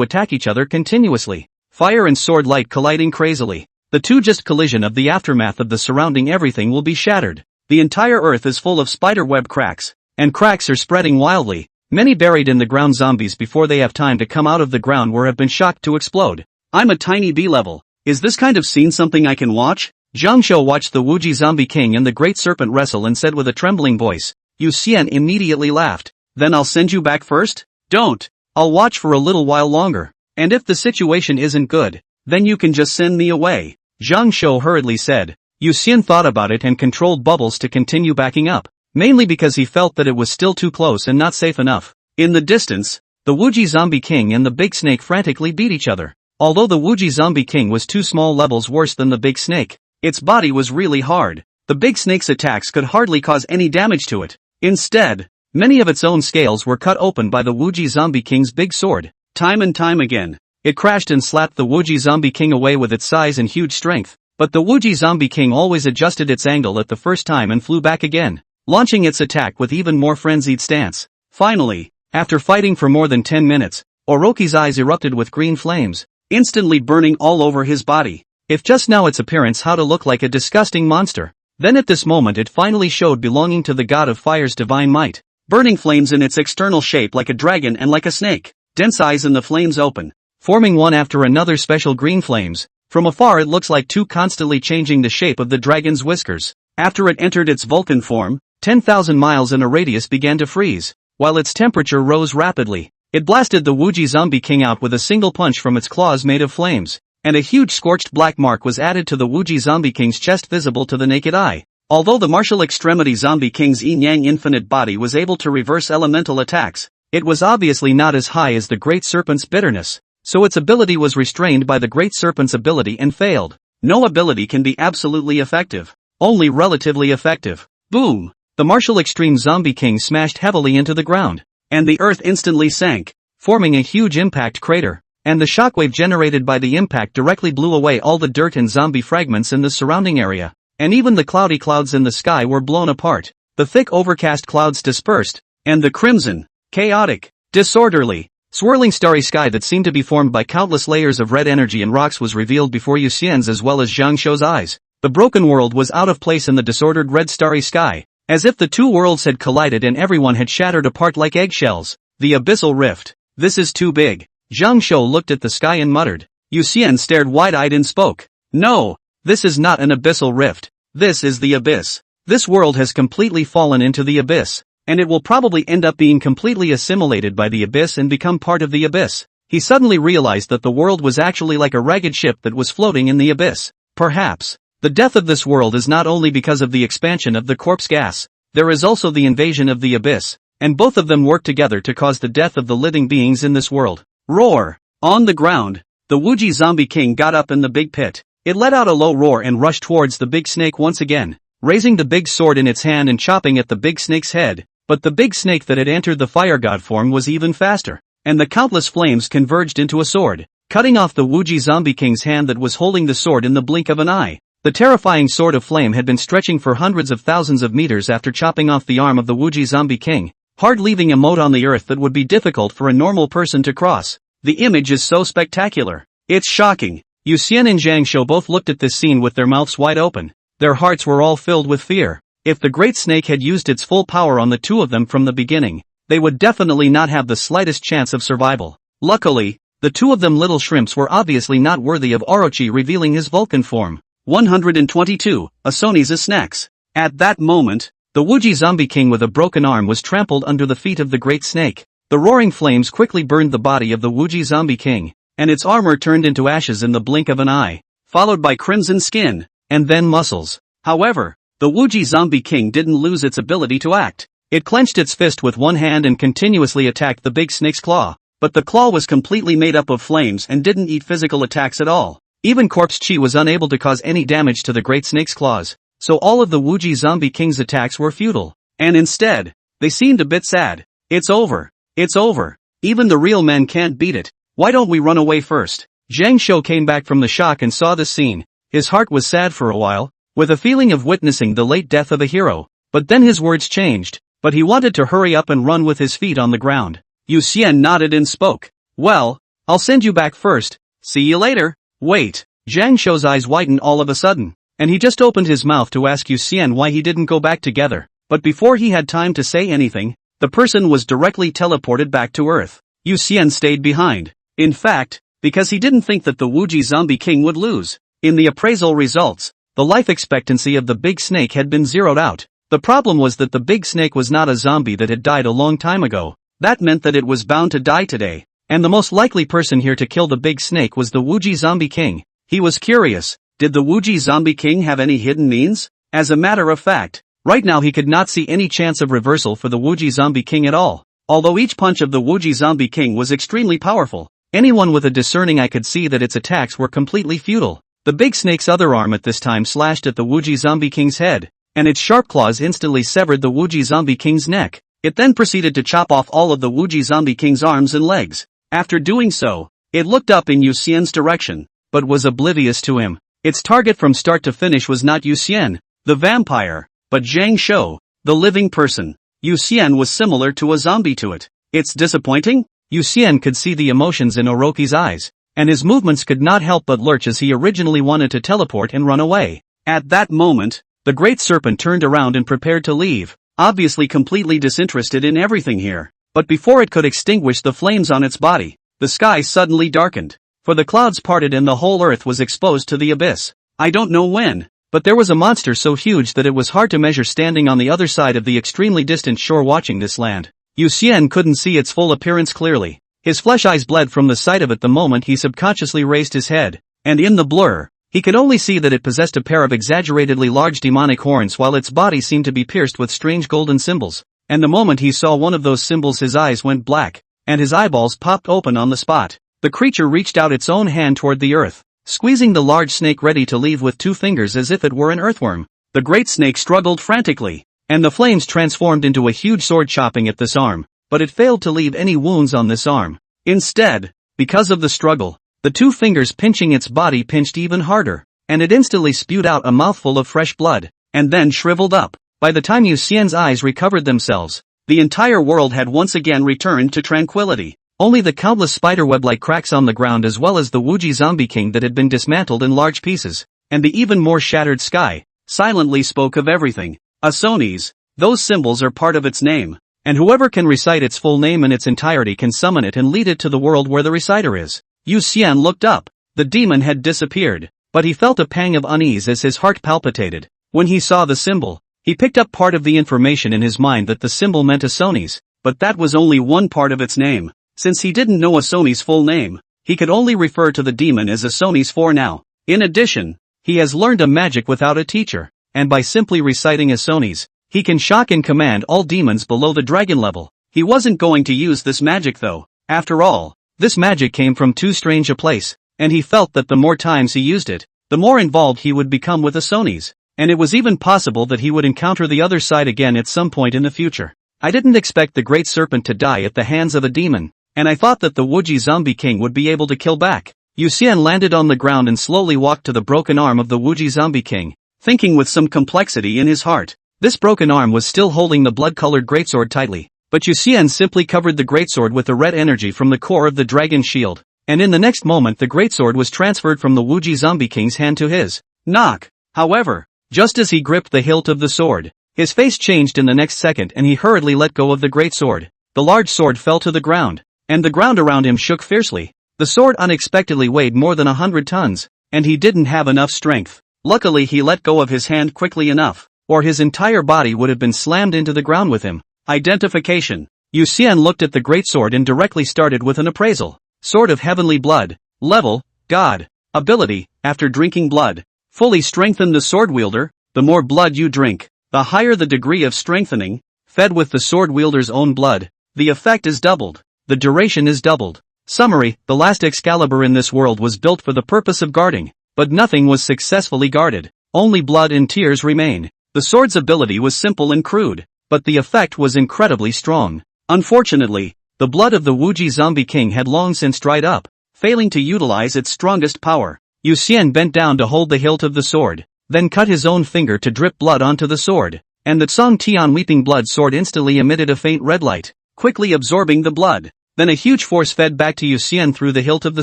attack each other continuously. Fire and sword light colliding crazily. The two just collision of the aftermath of the surrounding everything will be shattered. The entire earth is full of spiderweb cracks, and cracks are spreading wildly. Many buried in the ground zombies before they have time to come out of the ground have been shocked to explode. I'm a tiny B-level. Is this kind of scene something I can watch? Zhang Shou watched the Wuji Zombie King and the Great Serpent wrestle and said with a trembling voice. Yu Xian immediately laughed. Then I'll send you back first? Don't. I'll watch for a little while longer. And if the situation isn't good, then you can just send me away. Zhang Shou hurriedly said. Yu Xian thought about it and controlled bubbles to continue backing up. Mainly because he felt that it was still too close and not safe enough. In the distance, the Wuji Zombie King and the big snake frantically beat each other. Although the Wuji Zombie King was 2 small levels worse than the big snake, its body was really hard. The big snake's attacks could hardly cause any damage to it. Instead, many of its own scales were cut open by the Wuji Zombie King's big sword. Time and time again, it crashed and slapped the Wuji Zombie King away with its size and huge strength. But the Wuji Zombie King always adjusted its angle at the first time and flew back again, launching its attack with even more frenzied stance. Finally, after fighting for more than 10 minutes, Orochi's eyes erupted with green flames, instantly burning all over his body. If just now its appearance how to look like a disgusting monster, then at this moment it finally showed belonging to the god of fire's divine might. Burning flames in its external shape like a dragon and like a snake. Dense eyes in the flames open, forming one after another special green flames. From afar it looks like 2 constantly changing the shape of the dragon's whiskers. After it entered its Vulcan form, 10,000 miles in a radius began to freeze, while its temperature rose rapidly. It blasted the Wuji Zombie King out with a single punch from its claws made of flames, and a huge scorched black mark was added to the Wuji Zombie King's chest visible to the naked eye. Although the martial extremity Zombie King's yin-yang infinite body was able to reverse elemental attacks, it was obviously not as high as the Great Serpent's bitterness, so its ability was restrained by the Great Serpent's ability and failed. No ability can be absolutely effective. only relatively effective. Boom! The martial extreme zombie king smashed heavily into the ground, and the earth instantly sank, forming a huge impact crater, and the shockwave generated by the impact directly blew away all the dirt and zombie fragments in the surrounding area, and even the cloudy clouds in the sky were blown apart. The thick overcast clouds dispersed, and the crimson, chaotic, disorderly, swirling starry sky that seemed to be formed by countless layers of red energy and rocks was revealed before Yu Xian's as well as Zhang Shou's eyes. The broken world was out of place in the disordered red starry sky, as if the two worlds had collided and everyone had shattered apart like eggshells. The abyssal rift. This is too big. Zhang Shou looked at the sky and muttered. Yu Xian stared wide-eyed and spoke. No, this is not an abyssal rift. This is the abyss. This world has completely fallen into the abyss, and it will probably end up being completely assimilated by the abyss and become part of the abyss. He suddenly realized that the world was actually like a ragged ship that was floating in the abyss. Perhaps the death of this world is not only because of the expansion of the corpse gas, there is also the invasion of the abyss, and both of them work together to cause the death of the living beings in this world. Roar! On the ground, the Wuji zombie king got up in the big pit. It let out a low roar and rushed towards the big snake once again, raising the big sword in its hand and chopping at the big snake's head. But the big snake that had entered the fire god form was even faster, and the countless flames converged into a sword, cutting off the Wuji zombie king's hand that was holding the sword in the blink of an eye. The terrifying sword of flame had been stretching for hundreds of thousands of meters after chopping off the arm of the Wuji zombie king, hard leaving a moat on the earth that would be difficult for a normal person to cross. The image is so spectacular. It's shocking. Yu Xian and Zhang Shou both looked at this scene with their mouths wide open. Their hearts were all filled with fear. If the great snake had used its full power on the two of them from the beginning, they would definitely not have the slightest chance of survival. Luckily, the two of them little shrimps were obviously not worthy of Orochi revealing his Vulcan form. 122. Asoni's snacks. At that moment, the Wuji zombie king with a broken arm was trampled under the feet of the great snake. The roaring flames quickly burned the body of the Wuji zombie king, and its armor turned into ashes in the blink of an eye, followed by crimson skin, and then muscles. However, the Wuji zombie king didn't lose its ability to act. It clenched its fist with one hand and continuously attacked the big snake's claw, but the claw was completely made up of flames and didn't eat physical attacks at all. Even corpse chi was unable to cause any damage to the great snake's claws, so all of the Wuji zombie king's attacks were futile, and instead, they seemed a bit sad. It's over. It's over. Even the real men can't beat it. Why don't we run away first? Zhang Shou came back from the shock and saw this scene. His heart was sad for a while, with a feeling of witnessing the late death of a hero, but then his words changed, but he wanted to hurry up and run with his feet on the ground. Yu Xian nodded and spoke. Well, I'll send you back first. See you later. Wait. Zhang Shou's eyes widened all of a sudden, and he just opened his mouth to ask Yu Xian why he didn't go back together, but before he had time to say anything, the person was directly teleported back to Earth. Yu Xian stayed behind. In fact, because he didn't think that the Wuji zombie king would lose. In the appraisal results, the life expectancy of the big snake had been zeroed out. The problem was that the big snake was not a zombie that had died a long time ago. That meant that it was bound to die today. And the most likely person here to kill the big snake was the Wuji zombie king. He was curious, did the Wuji zombie king have any hidden means? As a matter of fact, right now he could not see any chance of reversal for the Wuji zombie king at all. Although each punch of the Wuji zombie king was extremely powerful, anyone with a discerning eye could see that its attacks were completely futile. The big snake's other arm at this time slashed at the Wuji zombie king's head, and its sharp claws instantly severed the Wuji zombie king's neck. It then proceeded to chop off all of the Wuji zombie king's arms and legs. After doing so, it looked up in Yu Xian's direction, but was oblivious to him. Its target from start to finish was not Yu Xian, the vampire, but Zhang Shou, the living person. Yu Xian was similar to a zombie to it. It's disappointing? Yu Xian could see the emotions in Orochi's eyes, and his movements could not help but lurch as he originally wanted to teleport and run away. At that moment, the great serpent turned around and prepared to leave, obviously completely disinterested in everything here. But before it could extinguish the flames on its body, the sky suddenly darkened, for the clouds parted and the whole earth was exposed to the abyss. I don't know when, but there was a monster so huge that it was hard to measure standing on the other side of the extremely distant shore watching this land. Yu Xian couldn't see its full appearance clearly. His flesh eyes bled from the sight of it the moment he subconsciously raised his head, and in the blur, he could only see that it possessed a pair of exaggeratedly large demonic horns while its body seemed to be pierced with strange golden symbols. And the moment he saw one of those symbols his eyes went black, and his eyeballs popped open on the spot. The creature reached out its own hand toward the earth, squeezing the large snake ready to leave with 2 fingers as if it were an earthworm. The great snake struggled frantically, and the flames transformed into a huge sword chopping at this arm, but it failed to leave any wounds on this arm. Instead, because of the struggle, the two fingers pinching its body pinched even harder, and it instantly spewed out a mouthful of fresh blood, and then shriveled up. By the time Yu Xian's eyes recovered themselves, the entire world had once again returned to tranquility. Only the countless spiderweb-like cracks on the ground as well as the Wuji Zombie King that had been dismantled in large pieces, and the even more shattered sky, silently spoke of everything. Asonis, those symbols are part of its name, and whoever can recite its full name in its entirety can summon it and lead it to the world where the reciter is. Yu Xian looked up. The demon had disappeared, but he felt a pang of unease as his heart palpitated. When he saw the symbol, he picked up part of the information in his mind that the symbol meant Asonis, but that was only one part of its name. Since he didn't know Asonis' full name, he could only refer to the demon as Asonis for now. In addition, he has learned a magic without a teacher, and by simply reciting Asonis, he can shock and command all demons below the dragon level. He wasn't going to use this magic though. After all, this magic came from too strange a place, and he felt that the more times he used it, the more involved he would become with Asonis, and it was even possible that he would encounter the other side again at some point in the future. I didn't expect the great serpent to die at the hands of a demon, and I thought that the Wuji Zombie King would be able to kill back. Yu Xian landed on the ground and slowly walked to the broken arm of the Wuji Zombie King, thinking with some complexity in his heart. This broken arm was still holding the blood-colored greatsword tightly, but Yu Xian simply covered the greatsword with the red energy from the core of the dragon shield, and in the next moment the greatsword was transferred from the Wuji Zombie King's hand to his. Knock! However, just as he gripped the hilt of the sword, his face changed in the next second and he hurriedly let go of the greatsword. The large sword fell to the ground, and the ground around him shook fiercely. The sword unexpectedly weighed more than 100 tons, and he didn't have enough strength. Luckily he let go of his hand quickly enough, or his entire body would have been slammed into the ground with him. Identification. Yu Xian looked at the greatsword and directly started with an appraisal. Sword of Heavenly Blood. Level, God. Ability, after drinking blood. Fully strengthen the sword wielder. The more blood you drink, the higher the degree of strengthening. Fed with the sword wielder's own blood, the effect is doubled. The duration is doubled. Summary, the last Excalibur in this world was built for the purpose of guarding, but nothing was successfully guarded. Only blood and tears remain. The sword's ability was simple and crude, but the effect was incredibly strong. Unfortunately, the blood of the Wuji Zombie King had long since dried up, failing to utilize its strongest power. Yu Xian bent down to hold the hilt of the sword, then cut his own finger to drip blood onto the sword, and the Song Tian Weeping Blood sword instantly emitted a faint red light, quickly absorbing the blood. Then a huge force fed back to Yu Xian through the hilt of the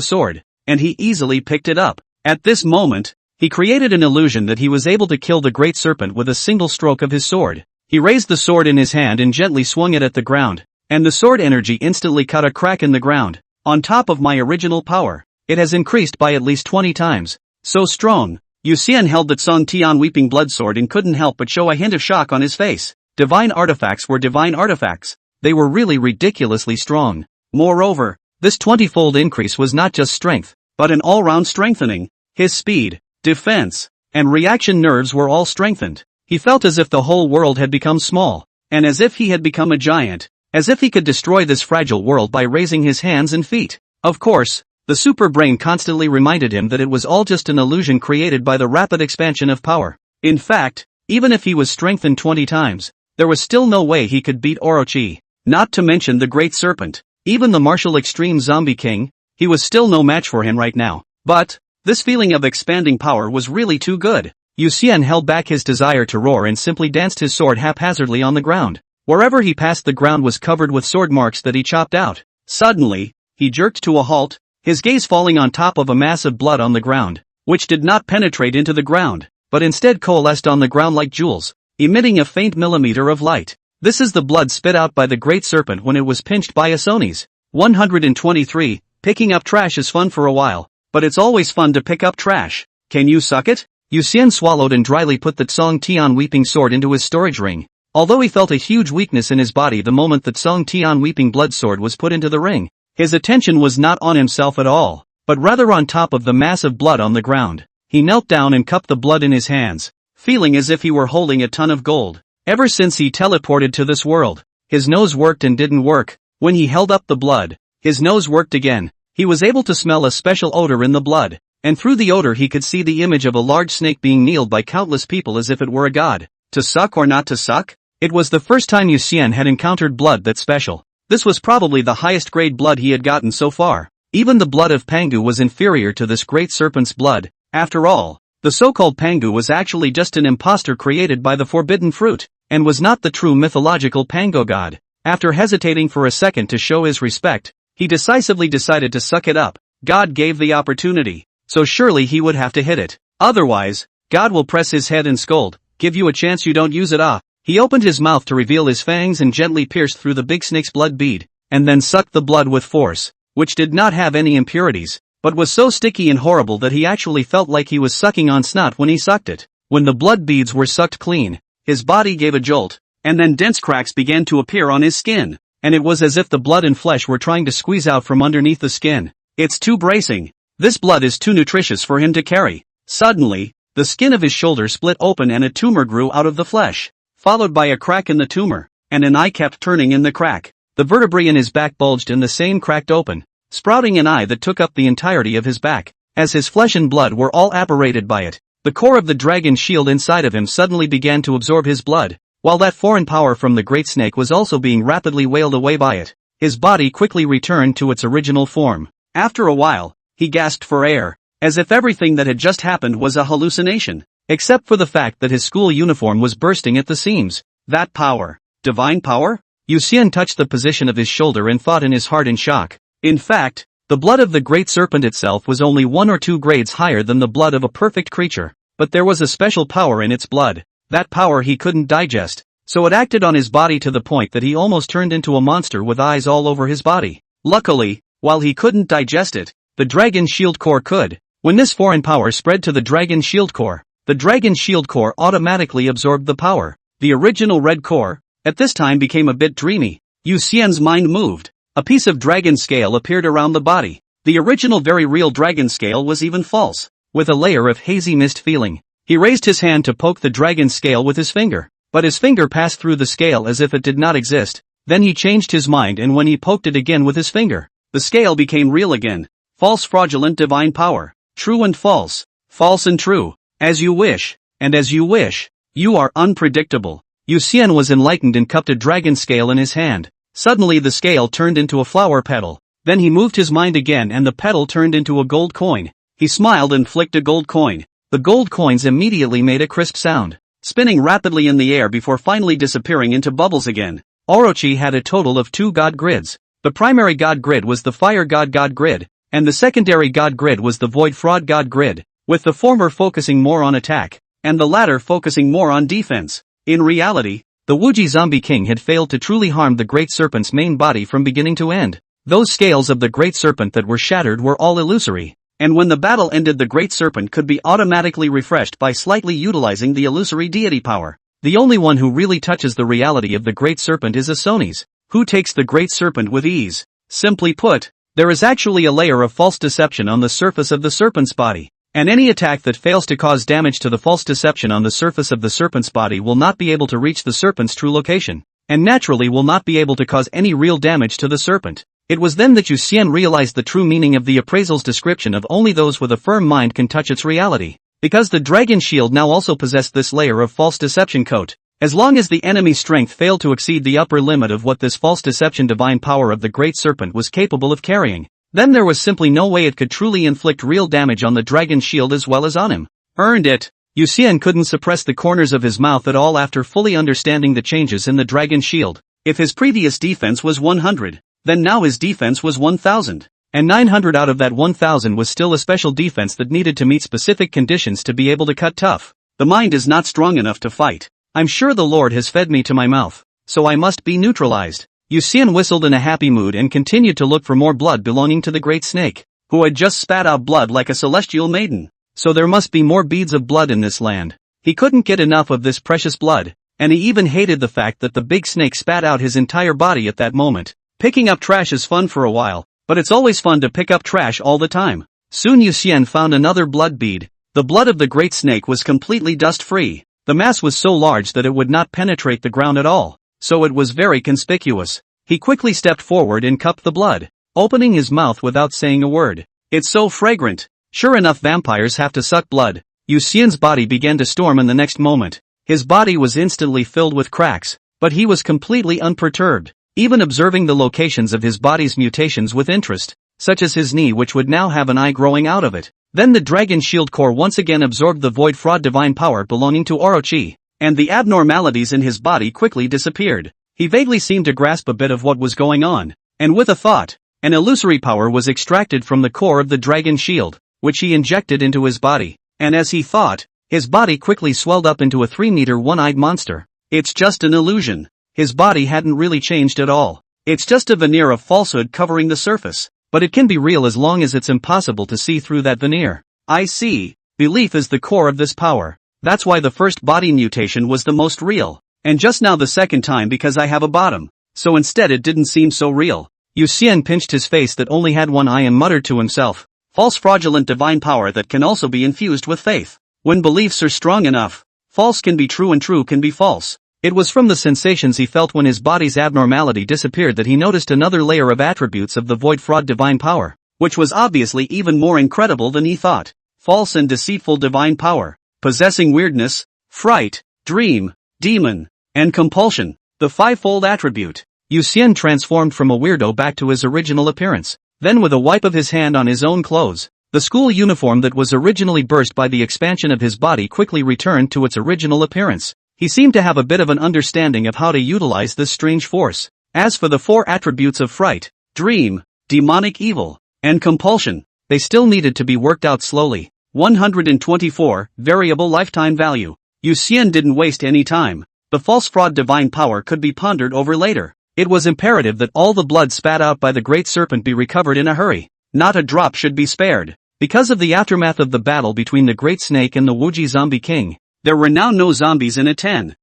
sword, and he easily picked it up. At this moment, he created an illusion that he was able to kill the great serpent with a single stroke of his sword. He raised the sword in his hand and gently swung it at the ground, and the sword energy instantly cut a crack in the ground. On top of my original power, it has increased by at least 20 times. So strong. Yu Xian held the Song Tian Weeping Blood sword and couldn't help but show a hint of shock on his face. Divine artifacts were divine artifacts. They were really ridiculously strong. Moreover, this 20-fold increase was not just strength, but an all-round strengthening. His speed, defense, and reaction nerves were all strengthened. He felt as if the whole world had become small, and as if he had become a giant, as if he could destroy this fragile world by raising his hands and feet. Of course, the super brain constantly reminded him that it was all just an illusion created by the rapid expansion of power. In fact, even if he was strengthened 20 times, there was still no way he could beat Orochi. Not to mention the Great Serpent. Even the martial extreme Zombie King, he was still no match for him right now. But this feeling of expanding power was really too good. Yu Xian held back his desire to roar and simply danced his sword haphazardly on the ground. Wherever he passed, the ground was covered with sword marks that he chopped out. Suddenly, he jerked to a halt, his gaze falling on top of a mass of blood on the ground, which did not penetrate into the ground, but instead coalesced on the ground like jewels, emitting a faint millimeter of light. This is the blood spit out by the Great Serpent when it was pinched by Asonis. 123. Picking up trash is fun for a while, but it's always fun to pick up trash. Can you suck it? Yu Xian swallowed and dryly put the Song Tian Weeping Sword into his storage ring. Although he felt a huge weakness in his body the moment that Song Tian Weeping Blood Sword was put into the ring, his attention was not on himself at all, but rather on top of the mass of blood on the ground. He knelt down and cupped the blood in his hands, feeling as if he were holding a ton of gold. Ever since he teleported to this world, his nose worked and didn't work. When he held up the blood, his nose worked again. He was able to smell a special odor in the blood. and through the odor he could see the image of a large snake being kneeled by countless people as if it were a god. To suck or not to suck? It was the first time Yu Xian had encountered blood that special. This was probably the highest grade blood he had gotten so far. Even the blood of Pangu was inferior to this great serpent's blood. After all, the so-called Pangu was actually just an impostor created by the forbidden fruit, and was not the true mythological Pango god. After hesitating for a second to show his respect, he decisively decided to suck it up. God gave the opportunity, so surely he would have to hit it. Otherwise, God will press his head and scold, "Give you a chance, you don't use it, ah." He opened his mouth to reveal his fangs and gently pierced through the big snake's blood bead, and then sucked the blood with force, which did not have any impurities, but was so sticky and horrible that he actually felt like he was sucking on snot when he sucked it. When the blood beads were sucked clean, his body gave a jolt, and then dense cracks began to appear on his skin, and it was as if the blood and flesh were trying to squeeze out from underneath the skin. It's too bracing. This blood is too nutritious for him to carry. Suddenly, the skin of his shoulder split open and a tumor grew out of the flesh, followed by a crack in the tumor, and an eye kept turning in the crack. The vertebrae in his back bulged and the same cracked open, sprouting an eye that took up the entirety of his back, as his flesh and blood were all apparated by it. The core of the dragon shield inside of him suddenly began to absorb his blood, while that foreign power from the great snake was also being rapidly wailed away by it. His body quickly returned to its original form. After a while, he gasped for air, as if everything that had just happened was a hallucination, except for the fact that his school uniform was bursting at the seams. That power. Divine power? Yu Xian touched the position of his shoulder and thought in his heart in shock. In fact, the blood of the great serpent itself was only 1 or 2 grades higher than the blood of a perfect creature, but there was a special power in its blood. That power he couldn't digest, so it acted on his body to the point that he almost turned into a monster with eyes all over his body. Luckily, while he couldn't digest it, the dragon shield core could. When this foreign power spread to the dragon shield core, the dragon shield core automatically absorbed the power. The original red core, at this time became a bit dreamy. Yu Xian's mind moved. A piece of dragon scale appeared around the body. The original very real dragon scale was even false, with a layer of hazy mist feeling. He raised his hand to poke the dragon scale with his finger, but his finger passed through the scale as if it did not exist. Then he changed his mind, and when he poked it again with his finger, the scale became real again. False, fraudulent, divine power. True and false. False and true. As you wish, and as you wish. You are unpredictable. Yu Xian was enlightened and cupped a dragon scale in his hand. Suddenly the scale turned into a flower petal. Then he moved his mind again and the petal turned into a gold coin. He smiled and flicked a gold coin. The gold coins immediately made a crisp sound, spinning rapidly in the air before finally disappearing into bubbles again. Orochi had a total of 2 god grids. The primary god grid was the fire god grid, and the secondary god grid was the void fraud god grid, with the former focusing more on attack, and the latter focusing more on defense. In reality, the Wuji Zombie King had failed to truly harm the Great Serpent's main body from beginning to end. Those scales of the Great Serpent that were shattered were all illusory, and when the battle ended the Great Serpent could be automatically refreshed by slightly utilizing the illusory deity power. The only one who really touches the reality of the Great Serpent is Asonis, who takes the Great Serpent with ease. Simply put, there is actually a layer of false deception on the surface of the serpent's body, and any attack that fails to cause damage to the false deception on the surface of the serpent's body will not be able to reach the serpent's true location, and naturally will not be able to cause any real damage to the serpent. It was then that Yu Xian realized the true meaning of the appraisal's description of only those with a firm mind can touch its reality, because the dragon shield now also possessed this layer of false deception coat. As long as the enemy's strength failed to exceed the upper limit of what this false deception divine power of the Great Serpent was capable of carrying, then there was simply no way it could truly inflict real damage on the dragon shield as well as on him. Earned it. Yu Xian couldn't suppress the corners of his mouth at all after fully understanding the changes in the dragon shield. If his previous defense was 100, then now his defense was 1000. And 900 out of that 1000 was still a special defense that needed to meet specific conditions to be able to cut tough. The mind is not strong enough to fight. I'm sure the Lord has fed me to my mouth, so I must be neutralized. Yu Xian whistled in a happy mood and continued to look for more blood belonging to the great snake, who had just spat out blood like a celestial maiden. So there must be more beads of blood in this land. He couldn't get enough of this precious blood, and he even hated the fact that the big snake spat out his entire body at that moment. Picking up trash is fun for a while, but it's always fun to pick up trash all the time. Soon Yu Xian found another blood bead. The blood of the great snake was completely dust-free. The mass was so large that it would not penetrate the ground at all, so it was very conspicuous. He quickly stepped forward and cupped the blood, opening his mouth without saying a word. It's so fragrant. Sure enough, vampires have to suck blood. Yu Xian's body began to storm in the next moment. His body was instantly filled with cracks, but he was completely unperturbed, even observing the locations of his body's mutations with interest, such as his knee, which would now have an eye growing out of it. Then the dragon shield core once again absorbed the void fraud divine power belonging to Orochi, and the abnormalities in his body quickly disappeared. He vaguely seemed to grasp a bit of what was going on, and with a thought, an illusory power was extracted from the core of the dragon shield, which he injected into his body, and as he thought, his body quickly swelled up into a 3-meter one-eyed monster. It's just an illusion. His body hadn't really changed at all. It's just a veneer of falsehood covering the surface, but it can be real as long as it's impossible to see through that veneer. I see. Belief is the core of this power. That's why the first body mutation was the most real, and just now the second time because I have a bottom. So instead it didn't seem so real. Yu Xian pinched his face that only had one eye and muttered to himself, false fraudulent divine power that can also be infused with faith. When beliefs are strong enough, false can be true and true can be false. It was from the sensations he felt when his body's abnormality disappeared that he noticed another layer of attributes of the void fraud divine power, which was obviously even more incredible than he thought. False and deceitful divine power, possessing weirdness, fright, dream, demon, and compulsion, the fivefold attribute. Yu Xian transformed from a weirdo back to his original appearance. Then with a wipe of his hand on his own clothes, the school uniform that was originally burst by the expansion of his body quickly returned to its original appearance. He seemed to have a bit of an understanding of how to utilize this strange force. As for the 4 attributes of fright, dream, demonic evil, and compulsion, they still needed to be worked out slowly. 124, variable lifetime value. Yu Xian didn't waste any time. The false fraud divine power could be pondered over later. It was imperative that all the blood spat out by the great serpent be recovered in a hurry. Not a drop should be spared. Because of the aftermath of the battle between the Great Snake and the Wuji Zombie King, there were now no zombies in a 10,000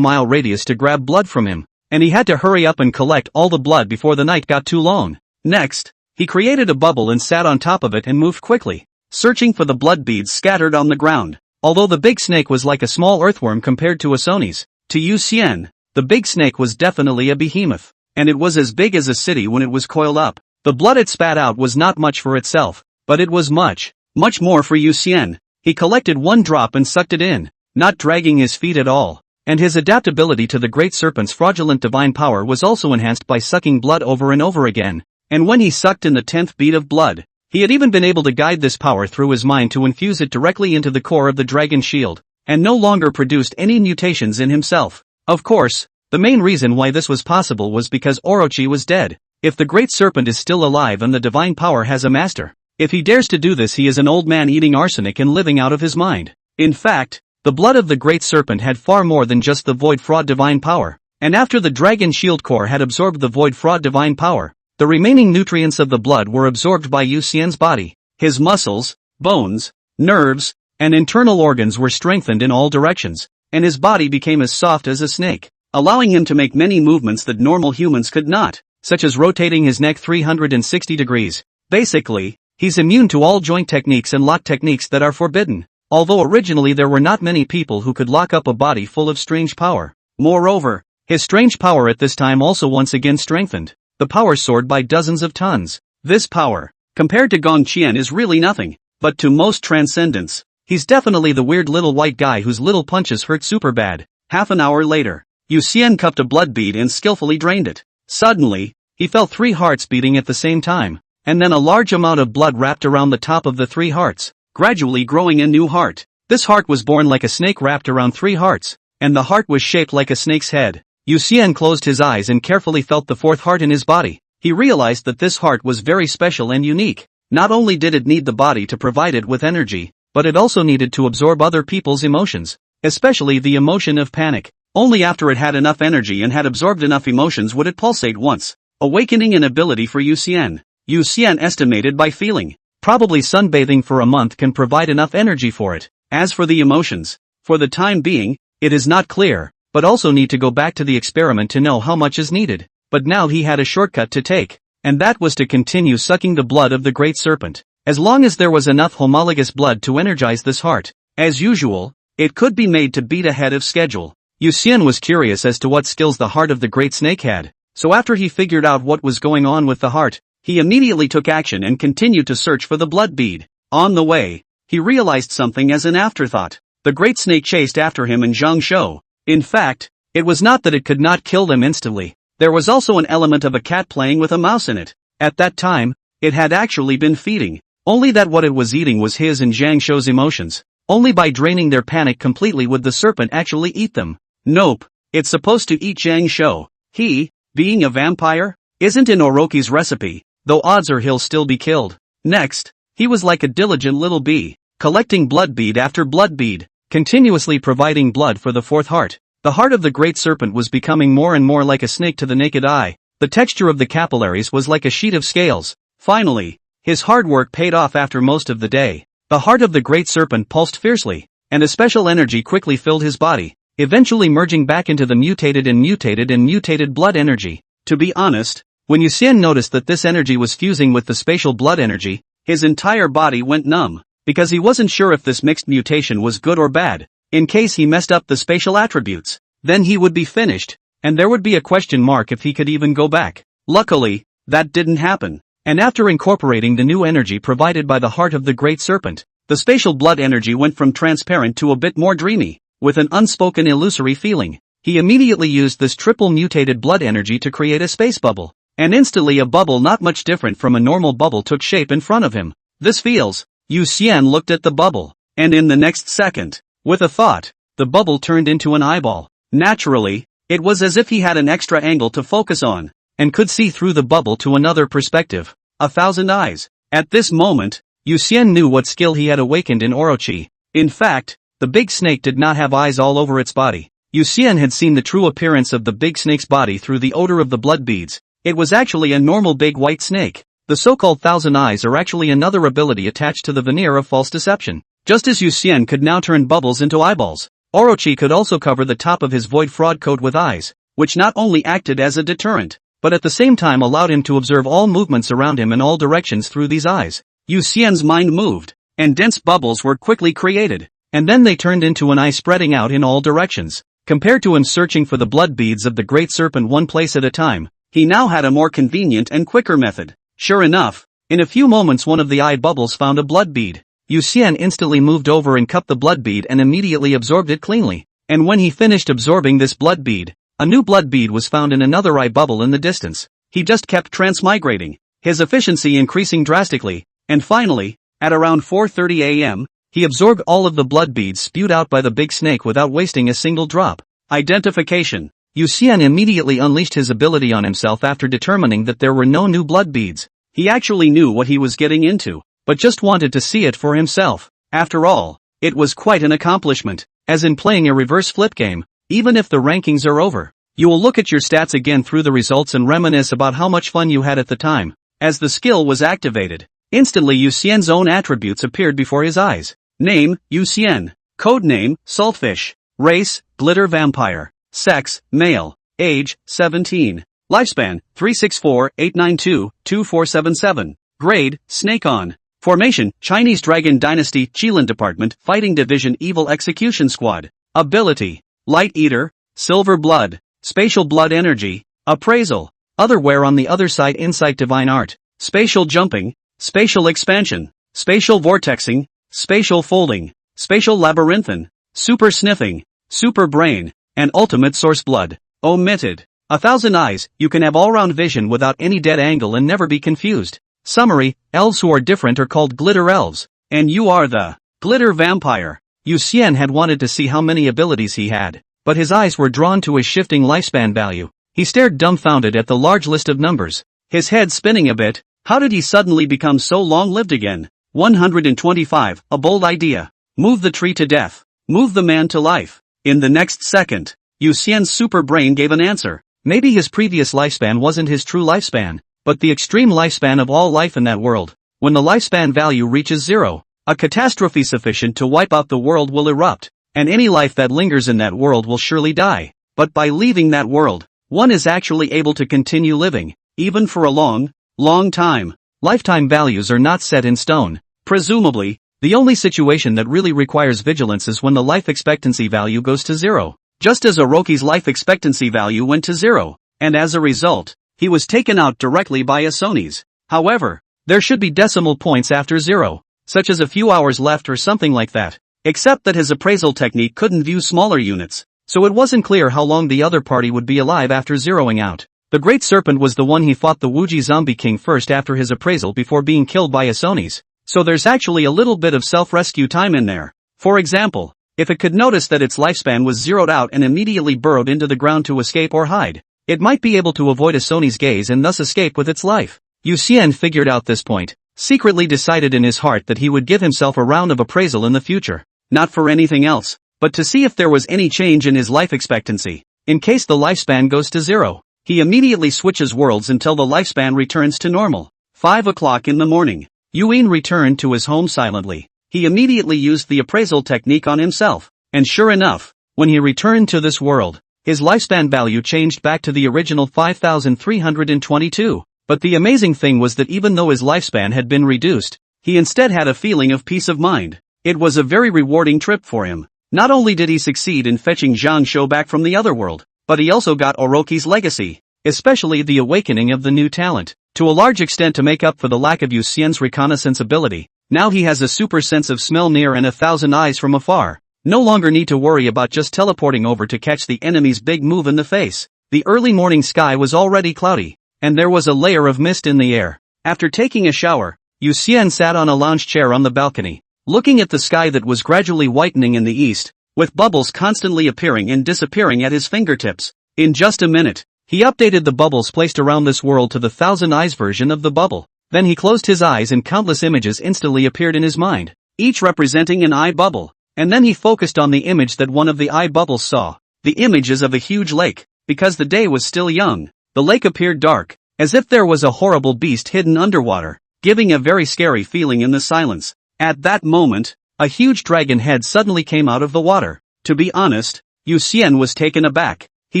mile radius to grab blood from him, and he had to hurry up and collect all the blood before the night got too long. Next, he created a bubble and sat on top of it and moved quickly, searching for the blood beads scattered on the ground. Although the big snake was like a small earthworm compared to Asoni's, to Yu Xian, the big snake was definitely a behemoth, and it was as big as a city when it was coiled up. The blood it spat out was not much for itself, but it was much more for Yu Xian. He collected one drop and sucked it in, not dragging his feet at all, and his adaptability to the great serpent's fraudulent divine power was also enhanced by sucking blood over and over again, and when he sucked in the 10th bead of blood, he had even been able to guide this power through his mind to infuse it directly into the core of the dragon shield, and no longer produced any mutations in himself. Of course, the main reason why this was possible was because Orochi was dead. If the great serpent is still alive and the divine power has a master, if he dares to do this, he is an old man eating arsenic and living out of his mind. In fact, the blood of the great serpent had far more than just the void fraud divine power, and after the dragon shield core had absorbed the void fraud divine power, the remaining nutrients of the blood were absorbed by Yu Xian's body. His muscles, bones, nerves, and internal organs were strengthened in all directions, and his body became as soft as a snake, allowing him to make many movements that normal humans could not, such as rotating his neck 360 degrees. Basically, he's immune to all joint techniques and lock techniques that are forbidden, although originally there were not many people who could lock up a body full of strange power. Moreover, his strange power at this time also once again strengthened. The power soared by dozens of tons. This power, compared to Gong Qian, is really nothing, but to most transcendents, he's definitely the weird little white guy whose little punches hurt super bad. Half an hour later, Yu Xian cupped a blood bead and skillfully drained it. Suddenly, he felt 3 hearts beating at the same time, and then a large amount of blood wrapped around the top of the 3 hearts, gradually growing a new heart. This heart was born like a snake wrapped around 3 hearts, and the heart was shaped like a snake's head. Yu Xian closed his eyes and carefully felt the 4th heart in his body. He realized that this heart was very special and unique. Not only did it need the body to provide it with energy, but it also needed to absorb other people's emotions, especially the emotion of panic. Only after it had enough energy and had absorbed enough emotions would it pulsate once, awakening an ability for Yu Xian. Yu Xian estimated by feeling. Probably sunbathing for a month can provide enough energy for it. As for the emotions, for the time being, it is not clear, but also need to go back to the experiment to know how much is needed. But now he had a shortcut to take, and that was to continue sucking the blood of the great serpent. As long as there was enough homologous blood to energize this heart, as usual, it could be made to beat ahead of schedule. Yu Xian was curious as to what skills the heart of the great snake had, so after he figured out what was going on with the heart, he immediately took action and continued to search for the blood bead. On the way, he realized something as an afterthought. The great snake chased after him in Zhangshou. In fact, it was not that it could not kill them instantly. There was also an element of a cat playing with a mouse in it. At that time, it had actually been feeding. Only that what it was eating was his and Zhang Shou's emotions. Only by draining their panic completely would the serpent actually eat them. Nope, it's supposed to eat Zhang Shou. He, being a vampire, isn't in Orochi's recipe, though odds are he'll still be killed. Next, he was like a diligent little bee, collecting blood bead after blood bead, continuously providing blood for the fourth heart. The heart of the great serpent was becoming more and more like a snake to the naked eye. The texture of the capillaries was like a sheet of scales. Finally, his hard work paid off after most of the day. The heart of the great serpent pulsed fiercely, and a special energy quickly filled his body, eventually merging back into the mutated blood energy. To be honest, when Yuxian noticed that this energy was fusing with the spatial blood energy, his entire body went numb, because he wasn't sure if this mixed mutation was good or bad. In case he messed up the spatial attributes, then he would be finished, and there would be a question mark if he could even go back. Luckily, that didn't happen. And after incorporating the new energy provided by the heart of the great serpent, the spatial blood energy went from transparent to a bit more dreamy, with an unspoken illusory feeling. He immediately used this triple mutated blood energy to create a space bubble, and instantly a bubble not much different from a normal bubble took shape in front of him. This feels. Yu Xian looked at the bubble, and in the next second, with a thought, the bubble turned into an eyeball. Naturally, it was as if he had an extra angle to focus on, and could see through the bubble to another perspective. 1,000 eyes. At this moment, Yu Xian knew what skill he had awakened in Orochi. In fact, the big snake did not have eyes all over its body. Yu Xian had seen the true appearance of the big snake's body through the odor of the blood beads. It was actually a normal big white snake. The so-called 1,000 eyes are actually another ability attached to the veneer of false deception. Just as Yu Xian could now turn bubbles into eyeballs, Orochi could also cover the top of his void fraud coat with eyes, which not only acted as a deterrent, but at the same time allowed him to observe all movements around him in all directions through these eyes. Yu Xian's mind moved, and dense bubbles were quickly created, and then they turned into an eye spreading out in all directions. Compared to him searching for the blood beads of the great serpent one place at a time, he now had a more convenient and quicker method. Sure enough, in a few moments one of the eye bubbles found a blood bead. Yu Xian instantly moved over and cupped the blood bead and immediately absorbed it cleanly. And when he finished absorbing this blood bead, a new blood bead was found in another eye bubble in the distance. He just kept transmigrating, his efficiency increasing drastically, and finally, at around 4:30 a.m., he absorbed all of the blood beads spewed out by the big snake without wasting a single drop. Identification. Yu Xian immediately unleashed his ability on himself after determining that there were no new blood beads. He actually knew what he was getting into, but just wanted to see it for himself. After all, it was quite an accomplishment, as in playing a reverse flip game. Even if the rankings are over, you will look at your stats again through the results and reminisce about how much fun you had at the time. As the skill was activated, instantly Yu Xian's own attributes appeared before his eyes. Name, Yu Xian. Codename, Saltfish. Race, Glitter Vampire. Sex, male. Age, 17. Lifespan, 364-892-2477. Grade, Snake On. Formation, Chinese Dragon Dynasty, Qilin Department, Fighting Division Evil Execution Squad. Ability, Light Eater, Silver Blood, Spatial Blood Energy, Appraisal, Otherwhere on the other side Insight Divine Art, Spatial Jumping, Spatial Expansion, Spatial Vortexing, Spatial Folding, Spatial Labyrinthine, Super Sniffing, Super Brain, and Ultimate Source Blood. Omitted. 1,000 eyes, you can have all-round vision without any dead angle and never be confused. Summary, elves who are different are called glitter elves, and you are the glitter vampire. Yu Xian had wanted to see how many abilities he had, but his eyes were drawn to his shifting lifespan value. He stared dumbfounded at the large list of numbers, his head spinning a bit. How did he suddenly become so long-lived again? 125, a bold idea. Move the tree to death. Move the man to life. In the next second, Yu Xian's super brain gave an answer. Maybe his previous lifespan wasn't his true lifespan, but the extreme lifespan of all life in that world. When the lifespan value reaches 0, a catastrophe sufficient to wipe out the world will erupt, and any life that lingers in that world will surely die. But by leaving that world, one is actually able to continue living, even for a long time. Lifetime values are not set in stone. Presumably, the only situation that really requires vigilance is when the life expectancy value goes to 0. Just as Orochi's life expectancy value went to 0, and as a result, he was taken out directly by Asoni's. However, there should be decimal points after 0. such as a few hours left or something like that. Except that his appraisal technique couldn't view smaller units, so it wasn't clear how long the other party would be alive after zeroing out. The Great Serpent was the one he fought the Wuji Zombie King first after his appraisal before being killed by Asonis, so there's actually a little bit of self-rescue time in there. For example, if it could notice that its lifespan was zeroed out and immediately burrowed into the ground to escape or hide, it might be able to avoid Asonis' gaze and thus escape with its life. Yu Xian figured out this point, secretly decided in his heart that he would give himself a round of appraisal in the future, not for anything else, but to see if there was any change in his life expectancy. In case the lifespan goes to zero, he immediately switches worlds until the lifespan returns to normal. 5 o'clock in the morning. Yuan returned to his home silently. He immediately used the appraisal technique on himself, and sure enough, when he returned to this world, his lifespan value changed back to the original 5,322. But the amazing thing was that even though his lifespan had been reduced, he instead had a feeling of peace of mind. It was a very rewarding trip for him. Not only did he succeed in fetching Zhang Shou back from the other world, but he also got Orochi's legacy, especially the awakening of the new talent, to a large extent to make up for the lack of Yu Xian's reconnaissance ability. Now he has a super sense of smell near and 1,000 eyes from afar. No longer need to worry about just teleporting over to catch the enemy's big move in the face. The early morning sky was already cloudy, and there was a layer of mist in the air. After taking a shower, Yu Xian sat on a lounge chair on the balcony, looking at the sky that was gradually whitening in the east, with bubbles constantly appearing and disappearing at his fingertips. In just a minute, he updated the bubbles placed around this world to the 1,000 eyes version of the bubble. Then he closed his eyes and countless images instantly appeared in his mind, each representing an eye bubble. And then he focused on the image that one of the eye bubbles saw. The image is of a huge lake. Because the day was still young, the lake appeared dark, as if there was a horrible beast hidden underwater, giving a very scary feeling in the silence. At that moment, a huge dragon head suddenly came out of the water. To be honest, Yu Xian was taken aback. He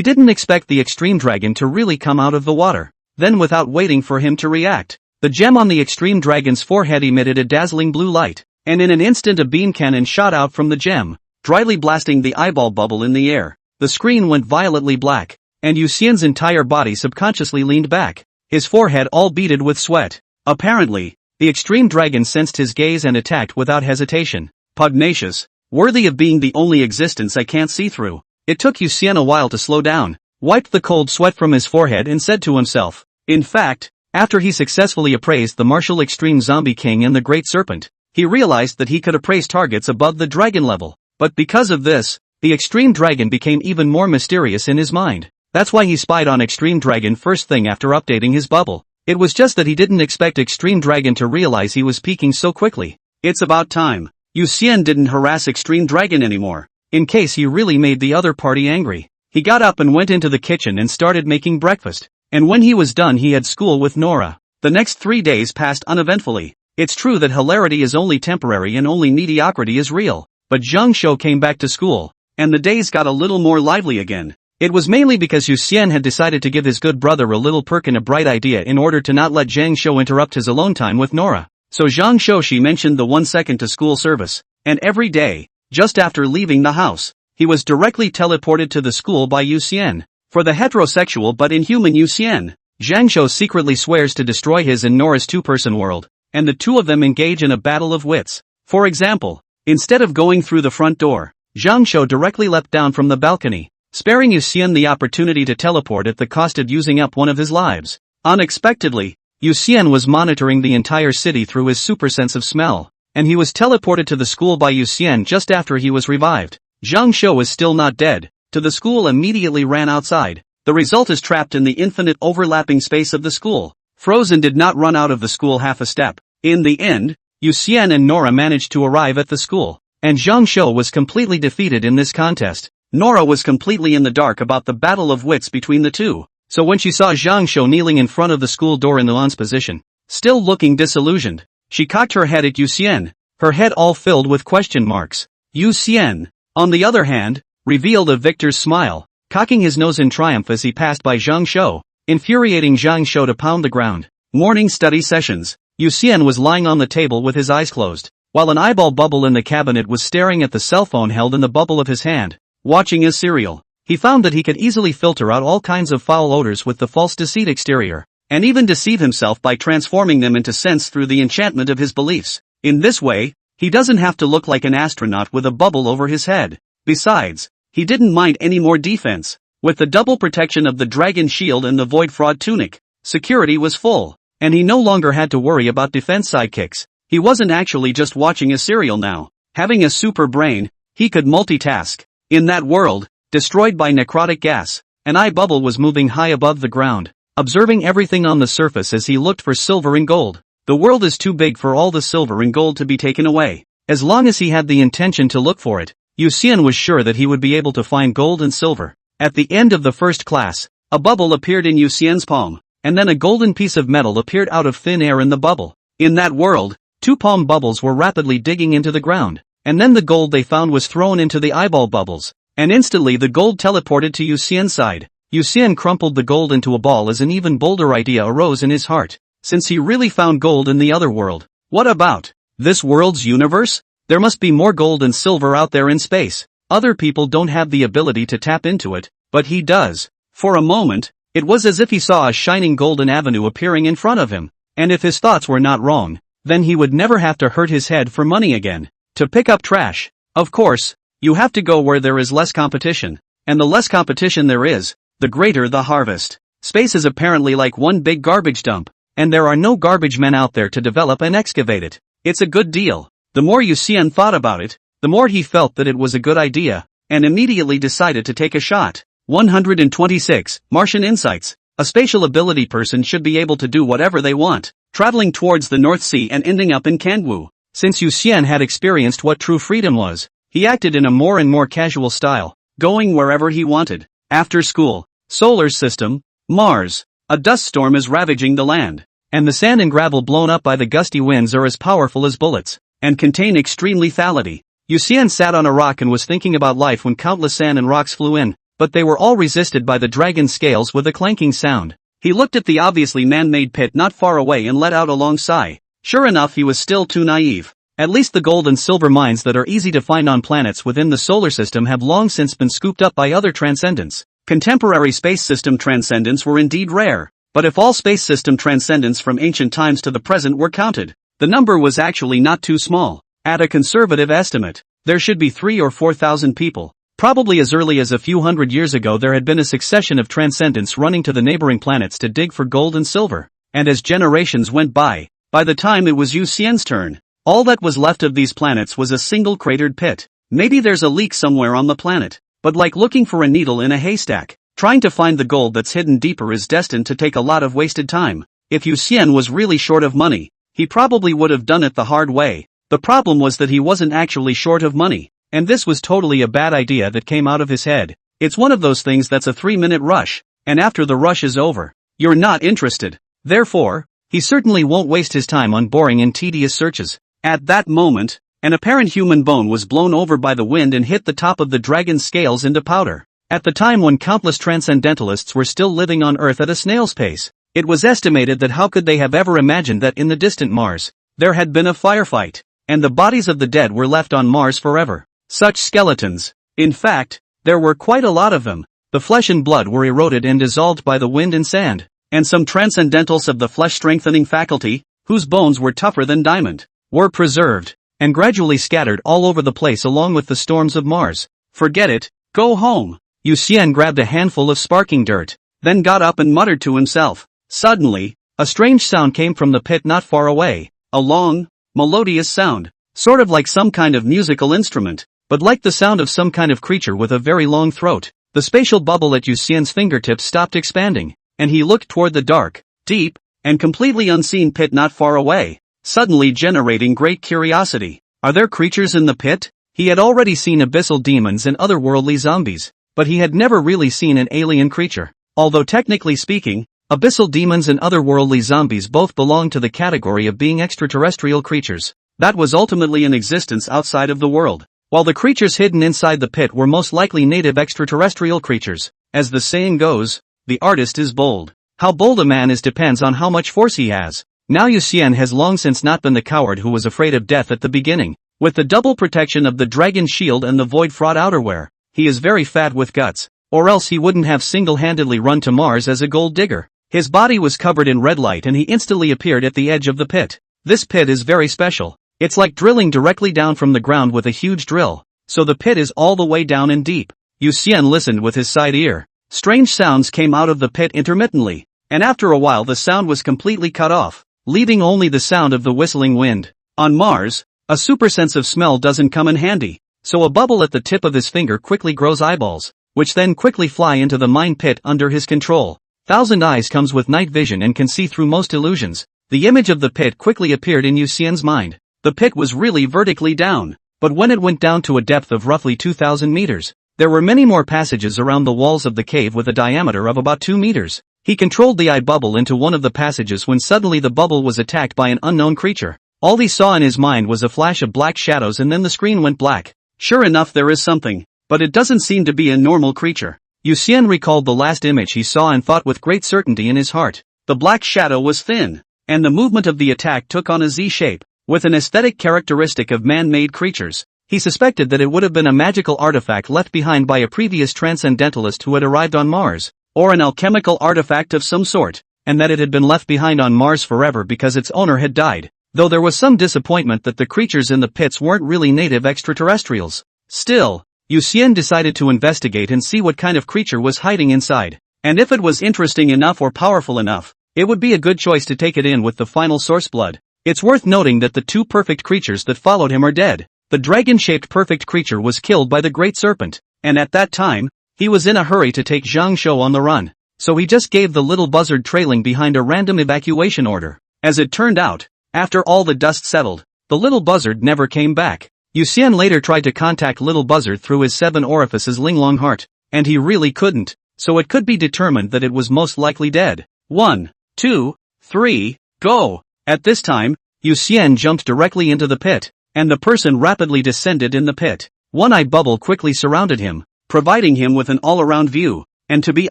didn't expect the extreme dragon to really come out of the water. Then without waiting for him to react, the gem on the extreme dragon's forehead emitted a dazzling blue light, and in an instant a beam cannon shot out from the gem, dryly blasting the eyeball bubble in the air. The screen went violently black, and Yu Xian's entire body subconsciously leaned back, his forehead all beaded with sweat. Apparently, the extreme dragon sensed his gaze and attacked without hesitation. Pugnacious, worthy of being the only existence I can't see through. It took Yu Xian a while to slow down, wiped the cold sweat from his forehead and said to himself. In fact, after he successfully appraised the martial extreme zombie king and the great serpent, he realized that he could appraise targets above the dragon level. But because of this, the extreme dragon became even more mysterious in his mind. That's why he spied on extreme dragon first thing after updating his bubble. It was just that he didn't expect extreme dragon to realize he was peaking so quickly. It's about time. Yu Xian didn't harass extreme dragon anymore, in case he really made the other party angry. He got up and went into the kitchen and started making breakfast. And when he was done he had school with Nora. The next 3 days passed uneventfully. It's true that hilarity is only temporary and only mediocrity is real. But Zhang Shou came back to school, and the days got a little more lively again. It was mainly because Yu Xian had decided to give his good brother a little perk and a bright idea in order to not let Zhang Shou interrupt his alone time with Nora. So Zhang Shou she mentioned the 1 second to school service, and every day, just after leaving the house, he was directly teleported to the school by Yu Xian. For the heterosexual but inhuman Yu Xian, Zhang Shou secretly swears to destroy his and Nora's two-person world, and the two of them engage in a battle of wits. For example, instead of going through the front door, Zhang Shou directly leapt down from the balcony, sparing Yu Xian the opportunity to teleport at the cost of using up one of his lives. Unexpectedly, Yu Xian was monitoring the entire city through his super sense of smell, and he was teleported to the school by Yu Xian just after he was revived. Zhang Shou is still not dead. To the school immediately ran outside. The result is trapped in the infinite overlapping space of the school. Frozen did not run out of the school half a step. In the end, Yu Xian and Nora managed to arrive at the school, and Zhang Shou was completely defeated in this contest. Nora was completely in the dark about the battle of wits between the two, so when she saw Zhang Shou kneeling in front of the school door in the on's position, still looking disillusioned, she cocked her head at Yu Xian, her head all filled with question marks. Yu Xian, on the other hand, revealed a victor's smile, cocking his nose in triumph as he passed by Zhang Shou, infuriating Zhang Shou to pound the ground. Morning study sessions. Yu Xian was lying on the table with his eyes closed, while an eyeball bubble in the cabinet was staring at the cell phone held in the bubble of his hand. Watching his cereal, he found that he could easily filter out all kinds of foul odors with the false deceit exterior, and even deceive himself by transforming them into scents through the enchantment of his beliefs. In this way, he doesn't have to look like an astronaut with a bubble over his head. Besides, he didn't mind any more defense. With the double protection of the dragon shield and the void fraud tunic, security was full, and he no longer had to worry about defense sidekicks. He wasn't actually just watching a serial now. Having a super brain, he could multitask. In that world, destroyed by necrotic gas, an eye bubble was moving high above the ground, observing everything on the surface as he looked for silver and gold. The world is too big for all the silver and gold to be taken away. As long as he had the intention to look for it, Yu Xian was sure that he would be able to find gold and silver. At the end of the first class, a bubble appeared in Yu Xian's palm, and then a golden piece of metal appeared out of thin air in the bubble. In that world, 2 palm bubbles were rapidly digging into the ground, and then the gold they found was thrown into the eyeball bubbles, and instantly the gold teleported to Yu Xian's side. Yu Xian crumpled the gold into a ball as an even bolder idea arose in his heart. Since he really found gold in the other world, what about this world's universe? There must be more gold and silver out there in space. Other people don't have the ability to tap into it, but he does. For a moment, it was as if he saw a shining golden avenue appearing in front of him, and if his thoughts were not wrong, then he would never have to hurt his head for money again. To pick up trash, of course, you have to go where there is less competition, and the less competition there is, the greater the harvest. Space is apparently like one big garbage dump, and there are no garbage men out there to develop and excavate it. It's a good deal. The more Yu Xian thought about it, the more he felt that it was a good idea, and immediately decided to take a shot. 126. Martian Insights. A spatial ability person should be able to do whatever they want, traveling towards the North Sea and ending up in Kangwu. Since Yu Xian had experienced what true freedom was, he acted in a more and more casual style, going wherever he wanted. After school, solar system, Mars. A dust storm is ravaging the land, and the sand and gravel blown up by the gusty winds are as powerful as bullets, and contain extreme lethality. Yu Xian sat on a rock and was thinking about life when countless sand and rocks flew in, but they were all resisted by the dragon scales with a clanking sound. He looked at the obviously man-made pit not far away and let out a long sigh. Sure enough, he was still too naive. At least the gold and silver mines that are easy to find on planets within the solar system have long since been scooped up by other transcendents. Contemporary space system transcendents were indeed rare, but if all space system transcendents from ancient times to the present were counted, the number was actually not too small. At a conservative estimate, there should be 3,000 or 4,000 people. Probably as early as a few hundred years ago there had been a succession of transcendents running to the neighboring planets to dig for gold and silver, and as generations went by the time it was Yu Xian's turn, all that was left of these planets was a single cratered pit. Maybe there's a leak somewhere on the planet, but like looking for a needle in a haystack, trying to find the gold that's hidden deeper is destined to take a lot of wasted time. If Yu Xian was really short of money, he probably would have done it the hard way. The problem was that he wasn't actually short of money, and this was totally a bad idea that came out of his head. It's one of those things that's a 3-minute rush, and after the rush is over, you're not interested. Therefore, he certainly won't waste his time on boring and tedious searches. At that moment, an apparent human bone was blown over by the wind and hit the top of the dragon's scales into powder. At the time when countless transcendentalists were still living on Earth at a snail's pace, it was estimated that how could they have ever imagined that in the distant Mars, there had been a firefight, and the bodies of the dead were left on Mars forever. Such skeletons. In fact, there were quite a lot of them. The flesh and blood were eroded and dissolved by the wind and sand, and some transcendentals of the flesh-strengthening faculty, whose bones were tougher than diamond, were preserved, and gradually scattered all over the place along with the storms of Mars. Forget it, go home. Yu Xian grabbed a handful of sparking dirt, then got up and muttered to himself. Suddenly, a strange sound came from the pit not far away, a long, melodious sound, sort of like some kind of musical instrument, but like the sound of some kind of creature with a very long throat. The spatial bubble at Yu Xian's fingertips stopped expanding, and he looked toward the dark, deep, and completely unseen pit not far away, suddenly generating great curiosity. Are there creatures in the pit? He had already seen abyssal demons and otherworldly zombies, but he had never really seen an alien creature. Although technically speaking, abyssal demons and otherworldly zombies both belong to the category of being extraterrestrial creatures that was ultimately in existence outside of the world, while the creatures hidden inside the pit were most likely native extraterrestrial creatures. As the saying goes, the artist is bold. How bold a man is depends on how much force he has. Now Yu Xian has long since not been the coward who was afraid of death at the beginning. With the double protection of the dragon shield and the void fraud outerwear, he is very fat with guts, or else he wouldn't have single-handedly run to Mars as a gold digger. His body was covered in red light and he instantly appeared at the edge of the pit. This pit is very special. It's like drilling directly down from the ground with a huge drill. So the pit is all the way down and deep. Yu Xian listened with his side ear. Strange sounds came out of the pit intermittently, and after a while the sound was completely cut off, leaving only the sound of the whistling wind. On Mars, a super sense of smell doesn't come in handy, so a bubble at the tip of his finger quickly grows eyeballs, which then quickly fly into the mine pit under his control. Thousand Eyes comes with night vision and can see through most illusions. The image of the pit quickly appeared in Yu Xian's mind. The pit was really vertically down, but when it went down to a depth of roughly 2,000 meters, there were many more passages around the walls of the cave with a diameter of about 2 meters. He controlled the eye bubble into one of the passages when suddenly the bubble was attacked by an unknown creature. All he saw in his mind was a flash of black shadows and then the screen went black. Sure enough, there is something, but it doesn't seem to be a normal creature. Yu Xian recalled the last image he saw and thought with great certainty in his heart. The black shadow was thin, and the movement of the attack took on a Z shape, with an aesthetic characteristic of man-made creatures. He suspected that it would have been a magical artifact left behind by a previous transcendentalist who had arrived on Mars, or an alchemical artifact of some sort, and that it had been left behind on Mars forever because its owner had died, though there was some disappointment that the creatures in the pits weren't really native extraterrestrials. Still, Yu Xian decided to investigate and see what kind of creature was hiding inside, and if it was interesting enough or powerful enough, it would be a good choice to take it in with the final source blood. It's worth noting that the two perfect creatures that followed him are dead. The dragon-shaped perfect creature was killed by the great serpent, and at that time, he was in a hurry to take Zhang Shou on the run, so he just gave the little buzzard trailing behind a random evacuation order. As it turned out, after all the dust settled, the little buzzard never came back. Yu Xian later tried to contact little buzzard through his 7 orifices Linglong heart, and he really couldn't, so it could be determined that it was most likely dead. 1, 2, 3, go! At this time, Yu Xian jumped directly into the pit, and the person rapidly descended in the pit. One eye bubble quickly surrounded him, providing him with an all-around view, and to be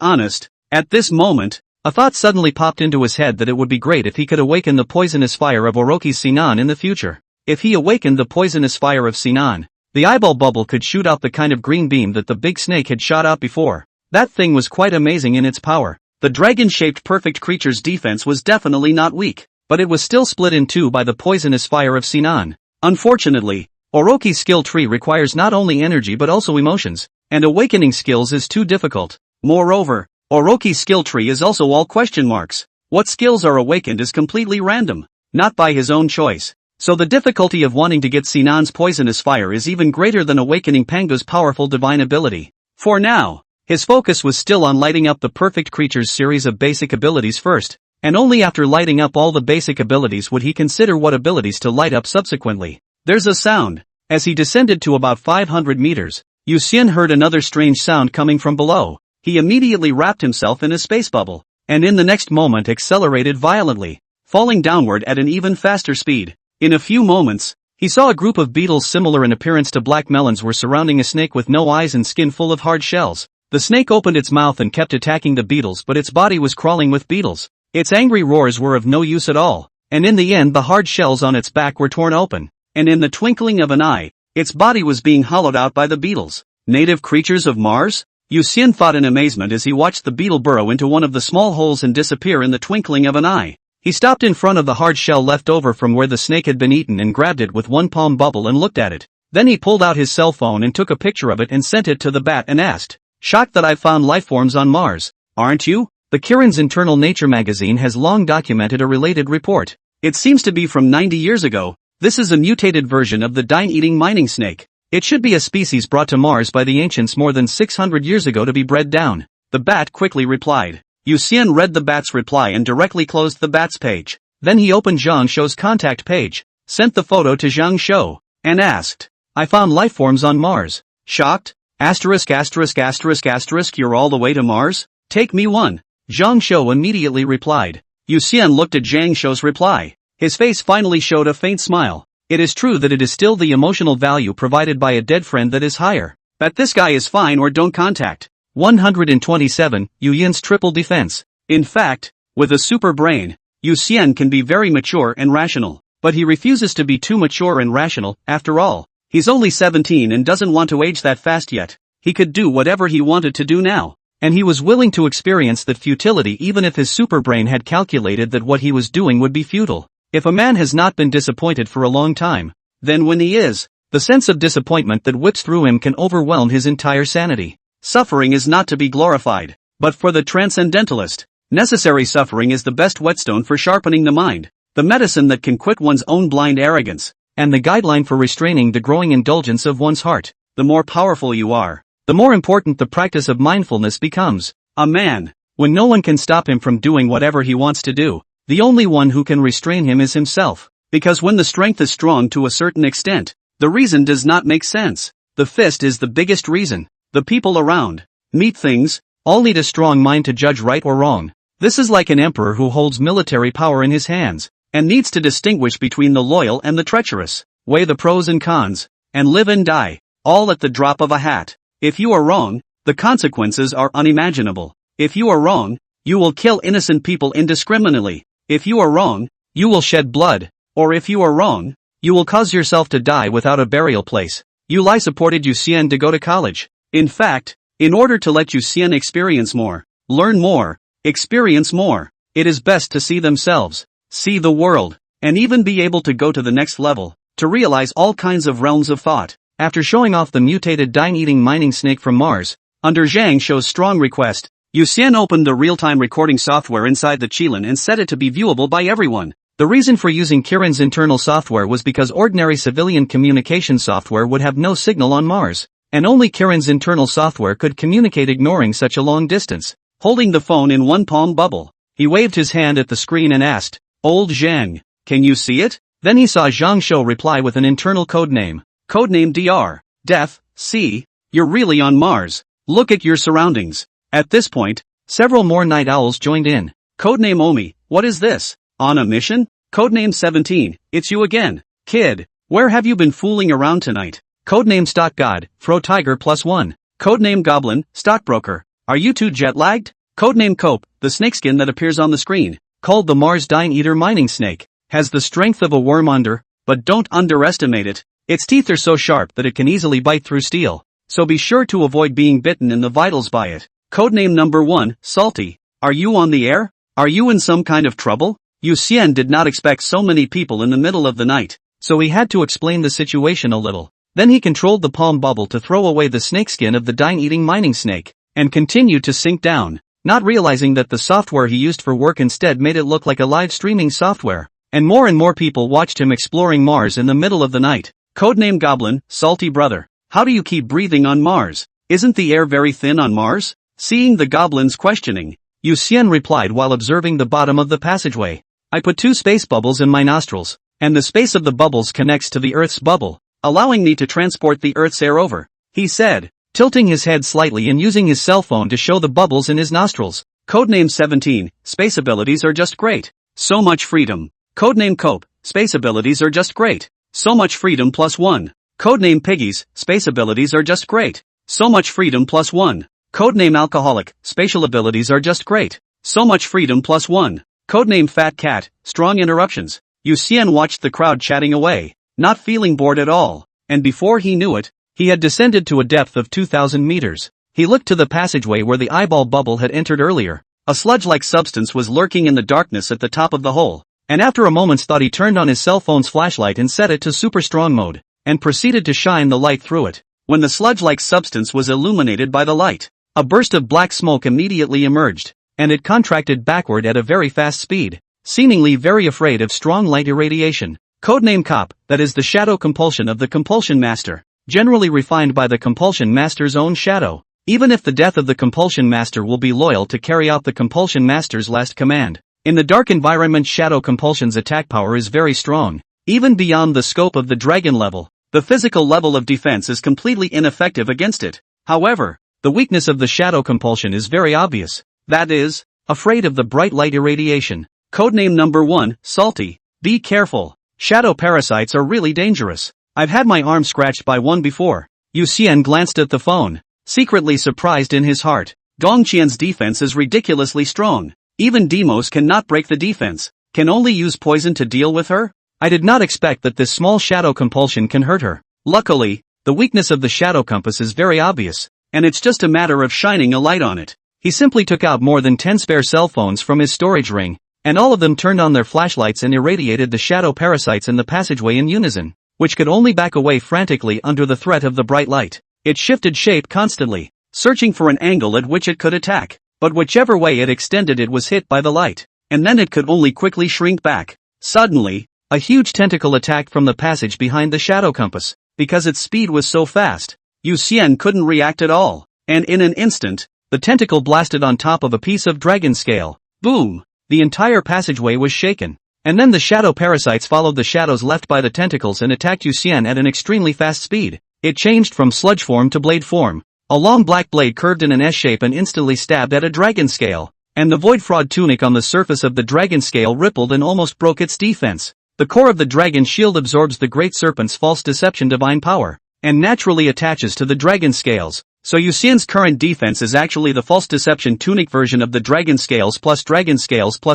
honest, at this moment, a thought suddenly popped into his head that it would be great if he could awaken the poisonous fire of Orochi's Sinan in the future. If he awakened the poisonous fire of Sinan, the eyeball bubble could shoot out the kind of green beam that the big snake had shot out before. That thing was quite amazing in its power. The dragon-shaped perfect creature's defense was definitely not weak, but it was still split in two by the poisonous fire of Sinan. Unfortunately, Orochi's skill tree requires not only energy but also emotions, and awakening skills is too difficult. Moreover, Orochi's skill tree is also all question marks. What skills are awakened is completely random, not by his own choice. So the difficulty of wanting to get Sinan's poisonous fire is even greater than awakening Panga's powerful divine ability. For now, his focus was still on lighting up the perfect creature's series of basic abilities first, and only after lighting up all the basic abilities would he consider what abilities to light up subsequently. There's a sound. As he descended to about 500 meters, Yu Xian heard another strange sound coming from below. He immediately wrapped himself in a space bubble, and in the next moment accelerated violently, falling downward at an even faster speed. In a few moments, he saw a group of beetles similar in appearance to black melons were surrounding a snake with no eyes and skin full of hard shells. The snake opened its mouth and kept attacking the beetles, but its body was crawling with beetles. Its angry roars were of no use at all, and in the end the hard shells on its back were torn open, and in the twinkling of an eye, its body was being hollowed out by the beetles. Native creatures of Mars? Yu Xian thought in amazement as he watched the beetle burrow into one of the small holes and disappear in the twinkling of an eye. He stopped in front of the hard shell left over from where the snake had been eaten and grabbed it with one palm bubble and looked at it. Then he pulled out his cell phone and took a picture of it and sent it to the bat and asked, "Shocked that I've found lifeforms on Mars, aren't you?" The Kirin's Internal Nature magazine has long documented a related report. It seems to be from 90 years ago. This is a mutated version of the dine-eating mining snake. It should be a species brought to Mars by the ancients more than 600 years ago to be bred down. The bat quickly replied. Yu Xian read the bat's reply and directly closed the bat's page. Then he opened Zhang Shou's contact page, sent the photo to Zhang Shou, and asked, "I found lifeforms on Mars. Shocked? Asterisk asterisk asterisk asterisk you're all the way to Mars? Take me one." Zhang Shou immediately replied. Yu Xian looked at Zhang Shou's reply. His face finally showed a faint smile. It is true that it is still the emotional value provided by a dead friend that is higher. But this guy is fine or don't contact. 127, Yu Yin's triple defense. In fact, with a super brain, Yu Xian can be very mature and rational. But he refuses to be too mature and rational, after all. He's only 17 and doesn't want to age that fast yet. He could do whatever he wanted to do now. And he was willing to experience that futility even if his superbrain had calculated that what he was doing would be futile. If a man has not been disappointed for a long time, then when he is, the sense of disappointment that whips through him can overwhelm his entire sanity. Suffering is not to be glorified, but for the transcendentalist, necessary suffering is the best whetstone for sharpening the mind, the medicine that can quit one's own blind arrogance, and the guideline for restraining the growing indulgence of one's heart. The more powerful you are, the more important the practice of mindfulness becomes. A man, when no one can stop him from doing whatever he wants to do, the only one who can restrain him is himself. Because when the strength is strong to a certain extent, the reason does not make sense. The fist is the biggest reason. The people around, meet things, all need a strong mind to judge right or wrong. This is like an emperor who holds military power in his hands, and needs to distinguish between the loyal and the treacherous, weigh the pros and cons, and live and die, all at the drop of a hat. If you are wrong, the consequences are unimaginable. If you are wrong, you will kill innocent people indiscriminately. If you are wrong, you will shed blood. Or if you are wrong, you will cause yourself to die without a burial place. Yulai supported Yu Xian to go to college. In fact, in order to let Yu Xian experience more, learn more, experience more, it is best to see themselves, see the world, and even be able to go to the next level, to realize all kinds of realms of thought. After showing off the mutated dine-eating mining snake from Mars, under Zhang Shou's strong request, Yu Xian opened the real-time recording software inside the Qilin and set it to be viewable by everyone. The reason for using Kirin's internal software was because ordinary civilian communication software would have no signal on Mars, and only Kirin's internal software could communicate ignoring such a long distance. Holding the phone in one palm bubble, he waved his hand at the screen and asked, "Old Zhang, can you see it?" Then he saw Zhang Shou reply with an internal codename. Codename Dr. Death, see, you're really on Mars. Look at your surroundings. At this point, several more night owls joined in. Codename Omi, what is this? On a mission? Codename 17, it's you again. Kid, where have you been fooling around tonight? Codename Stock God, Fro Tiger +1. Codename Goblin, Stockbroker. Are you two jet-lagged? Codename Cope, the snakeskin that appears on the screen, called the Mars Dine-Eater Mining Snake, has the strength of a worm but don't underestimate it. Its teeth are so sharp that it can easily bite through steel, so be sure to avoid being bitten in the vitals by it. Codename number 1, Salty. Are you on the air? Are you in some kind of trouble? Yu Xian did not expect so many people in the middle of the night, so he had to explain the situation a little. Then he controlled the palm bubble to throw away the snakeskin of the dine-eating mining snake, and continued to sink down, not realizing that the software he used for work instead made it look like a live streaming software, and more people watched him exploring Mars in the middle of the night. Codename Goblin, Salty Brother. How do you keep breathing on Mars? Isn't the air very thin on Mars? Seeing the goblin's questioning, Yu Xian replied while observing the bottom of the passageway. I put 2 space bubbles in my nostrils, and the space of the bubbles connects to the Earth's bubble, allowing me to transport the Earth's air over, he said, tilting his head slightly and using his cell phone to show the bubbles in his nostrils. Codename 17, space abilities are just great. So much freedom. Codename Cope, space abilities are just great. So much freedom +1. Codename Piggies, space abilities are just great. So much freedom +1. Codename Alcoholic, spatial abilities are just great. So much freedom +1. Codename Fat Cat, strong interruptions. Yu Xian watched the crowd chatting away, not feeling bored at all, and before he knew it, he had descended to a depth of 2,000 meters. He looked to the passageway where the eyeball bubble had entered earlier. A sludge-like substance was lurking in the darkness at the top of the hole, and after a moment's thought he turned on his cell phone's flashlight and set it to super strong mode, and proceeded to shine the light through it. When the sludge-like substance was illuminated by the light, a burst of black smoke immediately emerged, and it contracted backward at a very fast speed, seemingly very afraid of strong light irradiation. Codename Cop, that is the shadow compulsion of the compulsion master, generally refined by the compulsion master's own shadow. Even if the death of the compulsion master will be loyal to carry out the compulsion master's last command. In the dark environment, shadow compulsion's attack power is very strong, even beyond the scope of the dragon level. The physical level of defense is completely ineffective against it. However, the weakness of the shadow compulsion is very obvious. That is, afraid of the bright light irradiation. Codename number 1, Salty. Be careful. Shadow parasites are really dangerous. I've had my arm scratched by one before. Yu Xian glanced at the phone, secretly surprised in his heart. Dongqian's defense is ridiculously strong. Even Demos cannot break the defense, can only use poison to deal with her? I did not expect that this small shadow compulsion can hurt her. Luckily, the weakness of the shadow compass is very obvious, and it's just a matter of shining a light on it. He simply took out more than 10 spare cell phones from his storage ring, and all of them turned on their flashlights and irradiated the shadow parasites in the passageway in unison, which could only back away frantically under the threat of the bright light. It shifted shape constantly, searching for an angle at which it could attack, but whichever way it extended it was hit by the light, and then it could only quickly shrink back. Suddenly, a huge tentacle attacked from the passage behind the shadow compass. Because its speed was so fast, Yu Xian couldn't react at all, and in an instant, the tentacle blasted on top of a piece of dragon scale. Boom! The entire passageway was shaken, and then the shadow parasites followed the shadows left by the tentacles and attacked Yu Xian at an extremely fast speed. It changed from sludge form to blade form. A long black blade curved in an S shape and instantly stabbed at a dragon scale, and the void fraud tunic on the surface of the dragon scale rippled and almost broke its defense. The core of the dragon shield absorbs the great serpent's false deception divine power, and naturally attaches to the dragon scales, so Yu Xian's current defense is actually the false deception tunic version of the dragon scales plus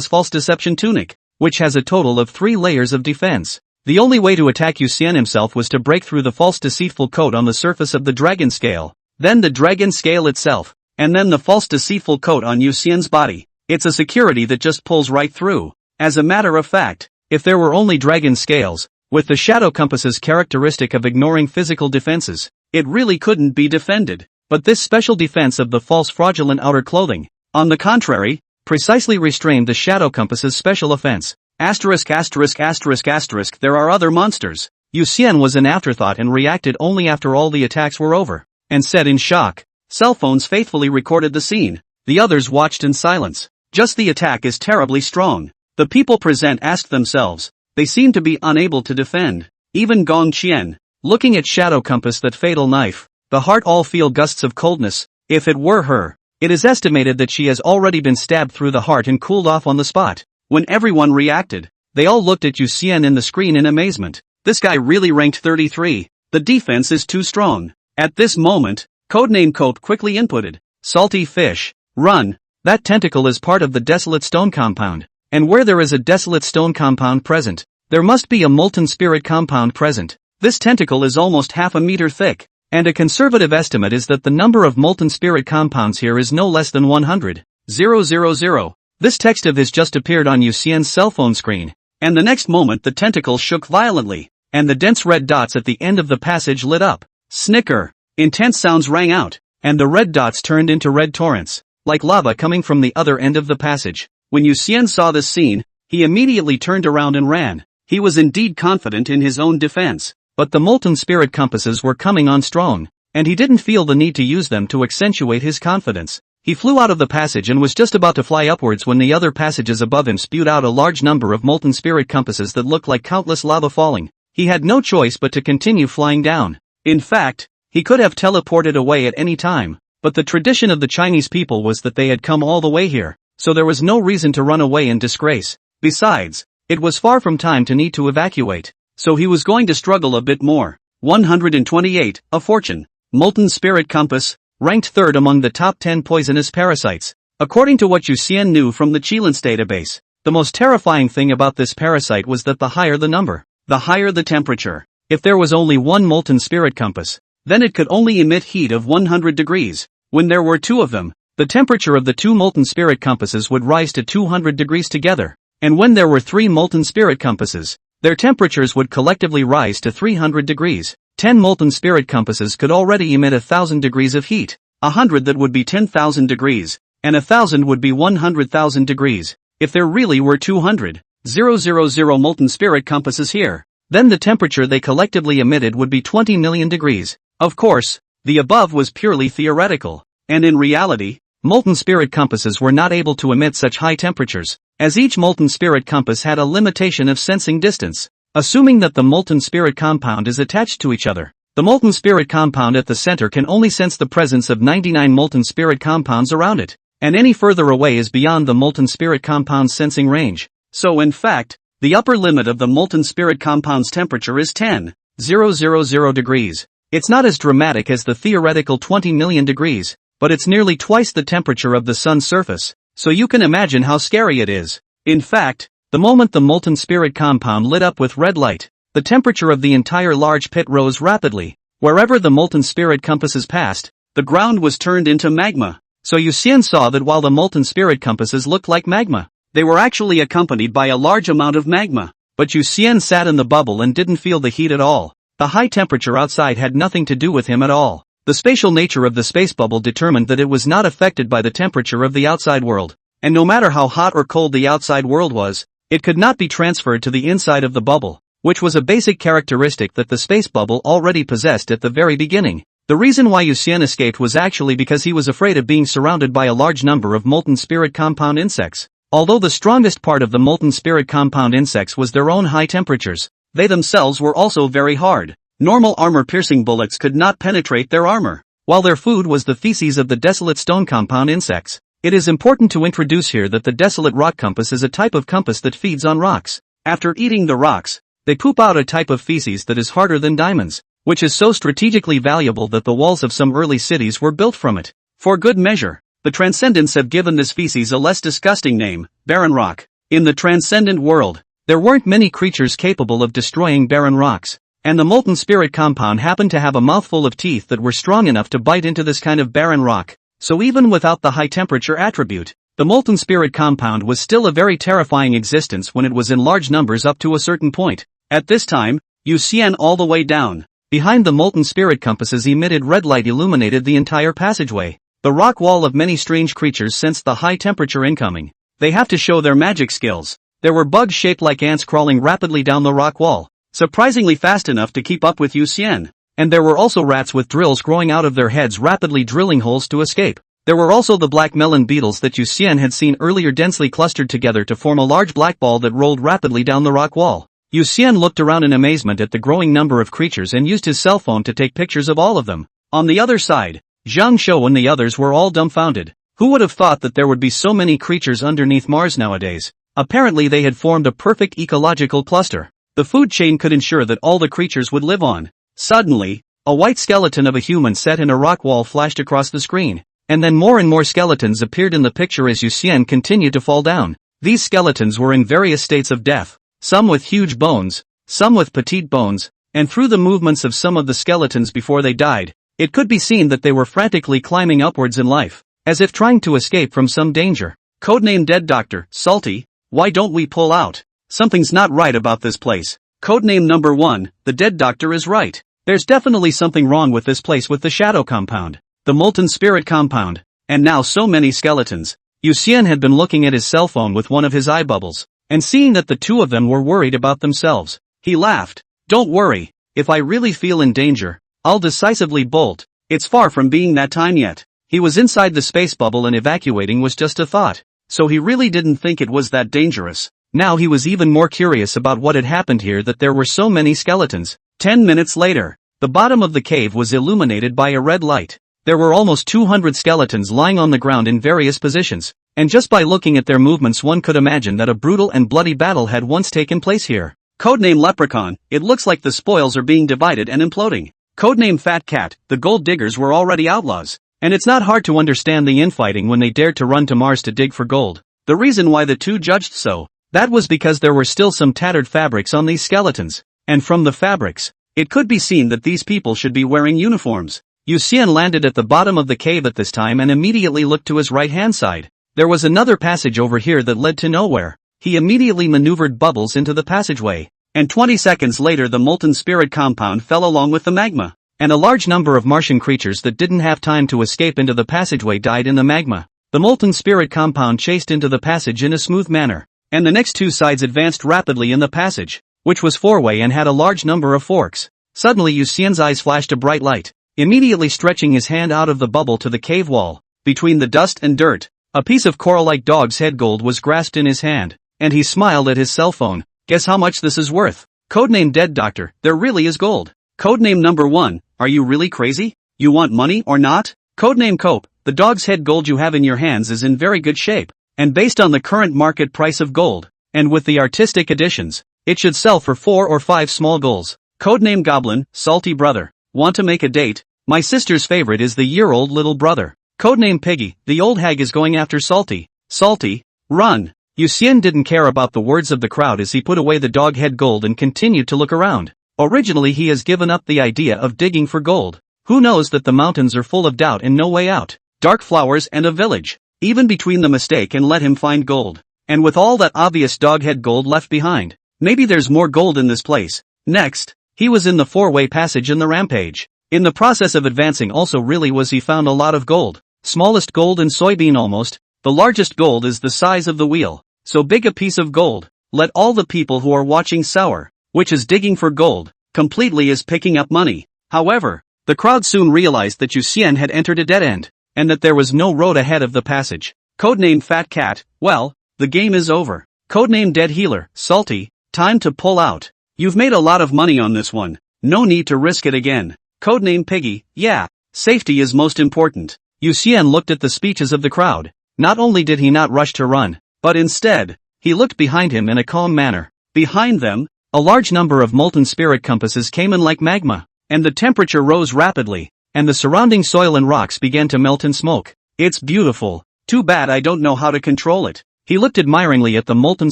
false deception tunic, which has a total of 3 layers of defense. The only way to attack Yu Xian himself was to break through the false deceitful coat on the surface of the dragon scale, then the dragon scale itself, and then the false deceitful coat on Yu Xian's body. It's a security that just pulls right through. As a matter of fact, if there were only dragon scales, with the shadow compass's characteristic of ignoring physical defenses, it really couldn't be defended. But this special defense of the false fraudulent outer clothing, on the contrary, precisely restrained the shadow compass's special offense. There are other monsters. Yu Xian was an afterthought and reacted only after all the attacks were over, and said in shock. Cell phones faithfully recorded the scene. The others watched in silence. Just the attack is terribly strong. The people present asked themselves. They seem to be unable to defend. Even Gong Qian, looking at shadow compass that fatal knife, the heart all feel gusts of coldness. If it were her, it is estimated that she has already been stabbed through the heart and cooled off on the spot. When everyone reacted, they all looked at Yu Xian in the screen in amazement. This guy really ranked 33. The defense is too strong. At this moment, Codename Coat quickly inputted. Salty fish, run. That tentacle is part of the desolate stone compound. And where there is a desolate stone compound present, there must be a molten spirit compound present. This tentacle is almost half a meter thick, and a conservative estimate is that the number of molten spirit compounds here is no less than 100,000. This text of his just appeared on Yu Xian's cell phone screen, and the next moment the tentacle shook violently, and the dense red dots at the end of the passage lit up. Snicker! Intense sounds rang out, and the red dots turned into red torrents, like lava coming from the other end of the passage. When Yu Xian saw this scene, he immediately turned around and ran. He was indeed confident in his own defense, but the molten spirit compasses were coming on strong, and he didn't feel the need to use them to accentuate his confidence. He flew out of the passage and was just about to fly upwards when the other passages above him spewed out a large number of molten spirit compasses that looked like countless lava falling. He had no choice but to continue flying down. In fact, he could have teleported away at any time, but the tradition of the Chinese people was that they had come all the way here, so there was no reason to run away in disgrace. Besides, it was far from time to need to evacuate, so he was going to struggle a bit more. 128, a fortune. Molten spirit compass, ranked third among the top 10 poisonous parasites. According to what Yu Xian knew from the Qilins database, the most terrifying thing about this parasite was that the higher the number, the higher the temperature. If there was only one molten spirit compass, then it could only emit heat of 100 degrees. When there were 2 of them, the temperature of the 2 molten spirit compasses would rise to 200 degrees together, and when there were 3 molten spirit compasses, their temperatures would collectively rise to 300 degrees. 10 molten spirit compasses could already emit 1,000 degrees of heat, 100 that would be 10,000 degrees, and 1,000 would be 100,000 degrees. If there really were 200,000 molten spirit compasses here, then the temperature they collectively emitted would be 20 million degrees. Of course, the above was purely theoretical, and in reality, molten spirit compasses were not able to emit such high temperatures, as each molten spirit compass had a limitation of sensing distance. Assuming that the molten spirit compound is attached to each other, the molten spirit compound at the center can only sense the presence of 99 molten spirit compounds around it, and any further away is beyond the molten spirit compound's sensing range. So in fact, the upper limit of the molten spirit compound's temperature is 10,000 degrees. It's not as dramatic as the theoretical 20 million degrees, but it's nearly twice the temperature of the sun's surface, so you can imagine how scary it is. In fact, the moment the molten spirit compound lit up with red light, the temperature of the entire large pit rose rapidly. Wherever the molten spirit compasses passed, the ground was turned into magma. So Yu Xian saw that while the molten spirit compasses looked like magma, They were actually accompanied by a large amount of magma. But Yu Xian sat in the bubble and didn't feel the heat at all. The high temperature outside had nothing to do with him at all. The spatial nature of the space bubble determined that it was not affected by the temperature of the outside world. And no matter how hot or cold the outside world was, it could not be transferred to the inside of the bubble, which was a basic characteristic that the space bubble already possessed at the very beginning. The reason why Yu Xian escaped was actually because he was afraid of being surrounded by a large number of molten spirit compound insects. Although the strongest part of the molten spirit compound insects was their own high temperatures, they themselves were also very hard. Normal armor-piercing bullets could not penetrate their armor, while their food was the feces of the desolate stone compound insects. It is important to introduce here that the desolate rock compass is a type of compass that feeds on rocks. After eating the rocks, they poop out a type of feces that is harder than diamonds, which is so strategically valuable that the walls of some early cities were built from it. For good measure, the Transcendents have given this feces a less disgusting name, barren rock. In the Transcendent world, there weren't many creatures capable of destroying barren rocks, and the molten spirit compound happened to have a mouthful of teeth that were strong enough to bite into this kind of barren rock. So even without the high temperature attribute, the molten spirit compound was still a very terrifying existence when it was in large numbers up to a certain point. At this time, Yu Xian all the way down, behind the molten spirit compasses emitted red light illuminated the entire passageway. The rock wall of many strange creatures sensed the high temperature incoming. They have to show their magic skills. There were bugs shaped like ants crawling rapidly down the rock wall, surprisingly fast enough to keep up with Yu Xian. And there were also rats with drills growing out of their heads rapidly drilling holes to escape. There were also the black melon beetles that Yu Xian had seen earlier densely clustered together to form a large black ball that rolled rapidly down the rock wall. Yu Xian looked around in amazement at the growing number of creatures and used his cell phone to take pictures of all of them. On the other side, Zhang Shou and the others were all dumbfounded. Who would have thought that there would be so many creatures underneath Mars nowadays? Apparently they had formed a perfect ecological cluster. The food chain could ensure that all the creatures would live on. Suddenly, a white skeleton of a human set in a rock wall flashed across the screen. And then more and more skeletons appeared in the picture as Yu Xian continued to fall down. These skeletons were in various states of death. Some with huge bones, some with petite bones, and through the movements of some of the skeletons before they died, it could be seen that they were frantically climbing upwards in life, as if trying to escape from some danger. Codename Dead Doctor, Salty, why don't we pull out? Something's not right about this place. Codename number 1, the Dead Doctor is right. There's definitely something wrong with this place with the shadow compound, the molten spirit compound, and now so many skeletons. Yu Xian had been looking at his cell phone with one of his eye bubbles, and seeing that the two of them were worried about themselves, he laughed. Don't worry, if I really feel in danger, I'll decisively bolt. It's far from being that time yet. He was inside the space bubble and evacuating was just a thought, so he really didn't think it was that dangerous. Now he was even more curious about what had happened here, that there were so many skeletons. 10 minutes later, the bottom of the cave was illuminated by a red light. There were almost 200 skeletons lying on the ground in various positions, and just by looking at their movements one could imagine that a brutal and bloody battle had once taken place here. Codename Leprechaun, it looks like the spoils are being divided and imploding. Codename Fat Cat, the gold diggers were already outlaws, and it's not hard to understand the infighting when they dared to run to Mars to dig for gold. The reason why the two judged so, that was because there were still some tattered fabrics on these skeletons, and from the fabrics, it could be seen that these people should be wearing uniforms. Yu Xian landed at the bottom of the cave at this time and immediately looked to his right-hand side. There was another passage over here that led to nowhere. He immediately maneuvered bubbles into the passageway, and 20 seconds later the molten spirit compound fell along with the magma, and a large number of Martian creatures that didn't have time to escape into the passageway died in the magma. The molten spirit compound chased into the passage in a smooth manner, and the next two sides advanced rapidly in the passage, which was four-way and had a large number of forks. Suddenly Yu Xian's eyes flashed a bright light. Immediately stretching his hand out of the bubble to the cave wall, between the dust and dirt, a piece of coral-like dog's head gold was grasped in his hand, and he smiled at his cell phone. Guess how much this is worth? Codename Dead Doctor, there really is gold. Codename number 1, are you really crazy? You want money or not? Codename Cope, the dog's head gold you have in your hands is in very good shape, and based on the current market price of gold, and with the artistic additions, it should sell for 4 or 5 small gulls. Codename Goblin, Salty Brother, want to make a date? My sister's favorite is the year-old little brother. Codename Piggy, the old hag is going after Salty. Salty, run! Yu Xian didn't care about the words of the crowd as he put away the dog head gold and continued to look around. Originally he has given up the idea of digging for gold. Who knows that the mountains are full of doubt and no way out, dark flowers and a village. Even between the mistake and let him find gold, And with all that obvious doghead gold left behind, maybe there's more gold in this place. Next, he was in the four-way passage in the rampage. In the process of advancing also really was he found a lot of gold. Smallest gold and soybean almost. The largest gold is the size of the wheel. So big a piece of gold. Let all the people who are watching sour, which is digging for gold, completely is picking up money. However, the crowd soon realized that Yu Xian had entered a dead end, and that there was no road ahead of the passage. Codename Fat Cat, well, the game is over. Codename Dead Healer, Salty, time to pull out. You've made a lot of money on this one. No need to risk it again. Codename Piggy, yeah, safety is most important. Yu Xian looked at the speeches of the crowd. Not only did he not rush to run, but instead, he looked behind him in a calm manner. Behind them, a large number of molten spirit compasses came in like magma, and the temperature rose rapidly, and the surrounding soil and rocks began to melt in smoke. It's beautiful. Too bad I don't know how to control it. He looked admiringly at the molten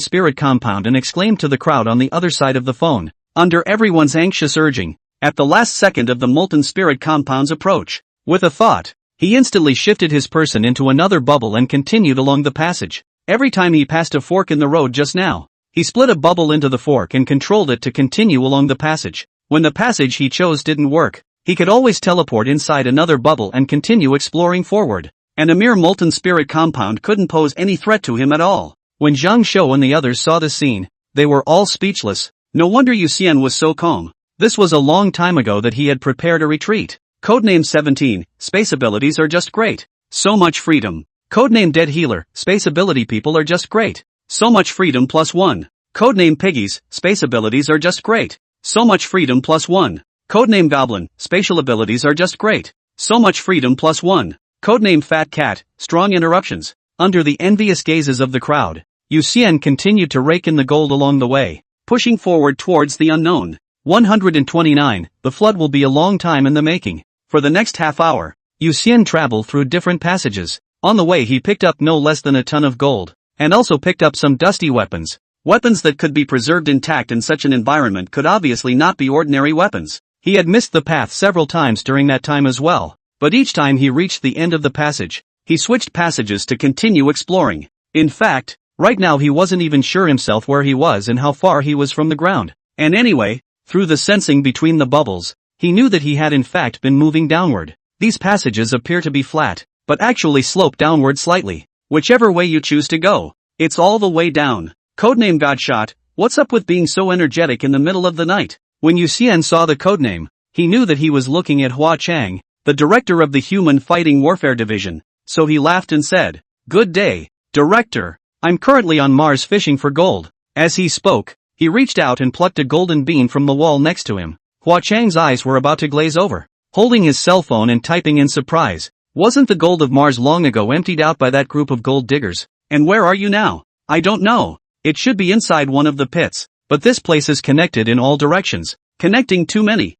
spirit compound and exclaimed to the crowd on the other side of the phone, under everyone's anxious urging, at the last second of the molten spirit compound's approach. With a thought, he instantly shifted his person into another bubble and continued along the passage. Every time he passed a fork in the road just now, he split a bubble into the fork and controlled it to continue along the passage. When the passage he chose didn't work, he could always teleport inside another bubble and continue exploring forward. And a mere molten spirit compound couldn't pose any threat to him at all. When Zhang Shou and the others saw the scene, they were all speechless. No wonder Yu Xian was so calm. This was a long time ago that he had prepared a retreat. Codename 17, space abilities are just great. So much freedom. Codename Dead Healer, space ability people are just great. So much freedom +1. Codename Piggies, space abilities are just great. So much freedom +1. Codename Goblin, spatial abilities are just great. So much freedom +1. Codename Fat Cat, strong interruptions. Under the envious gazes of the crowd, Yu Xian continued to rake in the gold along the way, pushing forward towards the unknown. 129, the flood will be a long time in the making. For the next half hour, Yu Xian traveled through different passages. On the way he picked up no less than a ton of gold, and also picked up some dusty weapons. Weapons that could be preserved intact in such an environment could obviously not be ordinary weapons. He had missed the path several times during that time as well, but each time he reached the end of the passage, he switched passages to continue exploring. In fact, right now he wasn't even sure himself where he was and how far he was from the ground. And anyway, through the sensing between the bubbles, he knew that he had in fact been moving downward. These passages appear to be flat, but actually slope downward slightly. Whichever way you choose to go, it's all the way down. Codename Godshot, what's up with being so energetic in the middle of the night? When Yu Xian saw the codename, he knew that he was looking at Hua Chang, the director of the Human Fighting Warfare Division, so he laughed and said, "Good day, Director. I'm currently on Mars fishing for gold." As he spoke, he reached out and plucked a golden bean from the wall next to him. Hua Chang's eyes were about to glaze over, holding his cell phone and typing in surprise. Wasn't the gold of Mars long ago emptied out by that group of gold diggers? And where are you now? I don't know. It should be inside one of the pits, but this place is connected in all directions, connecting too many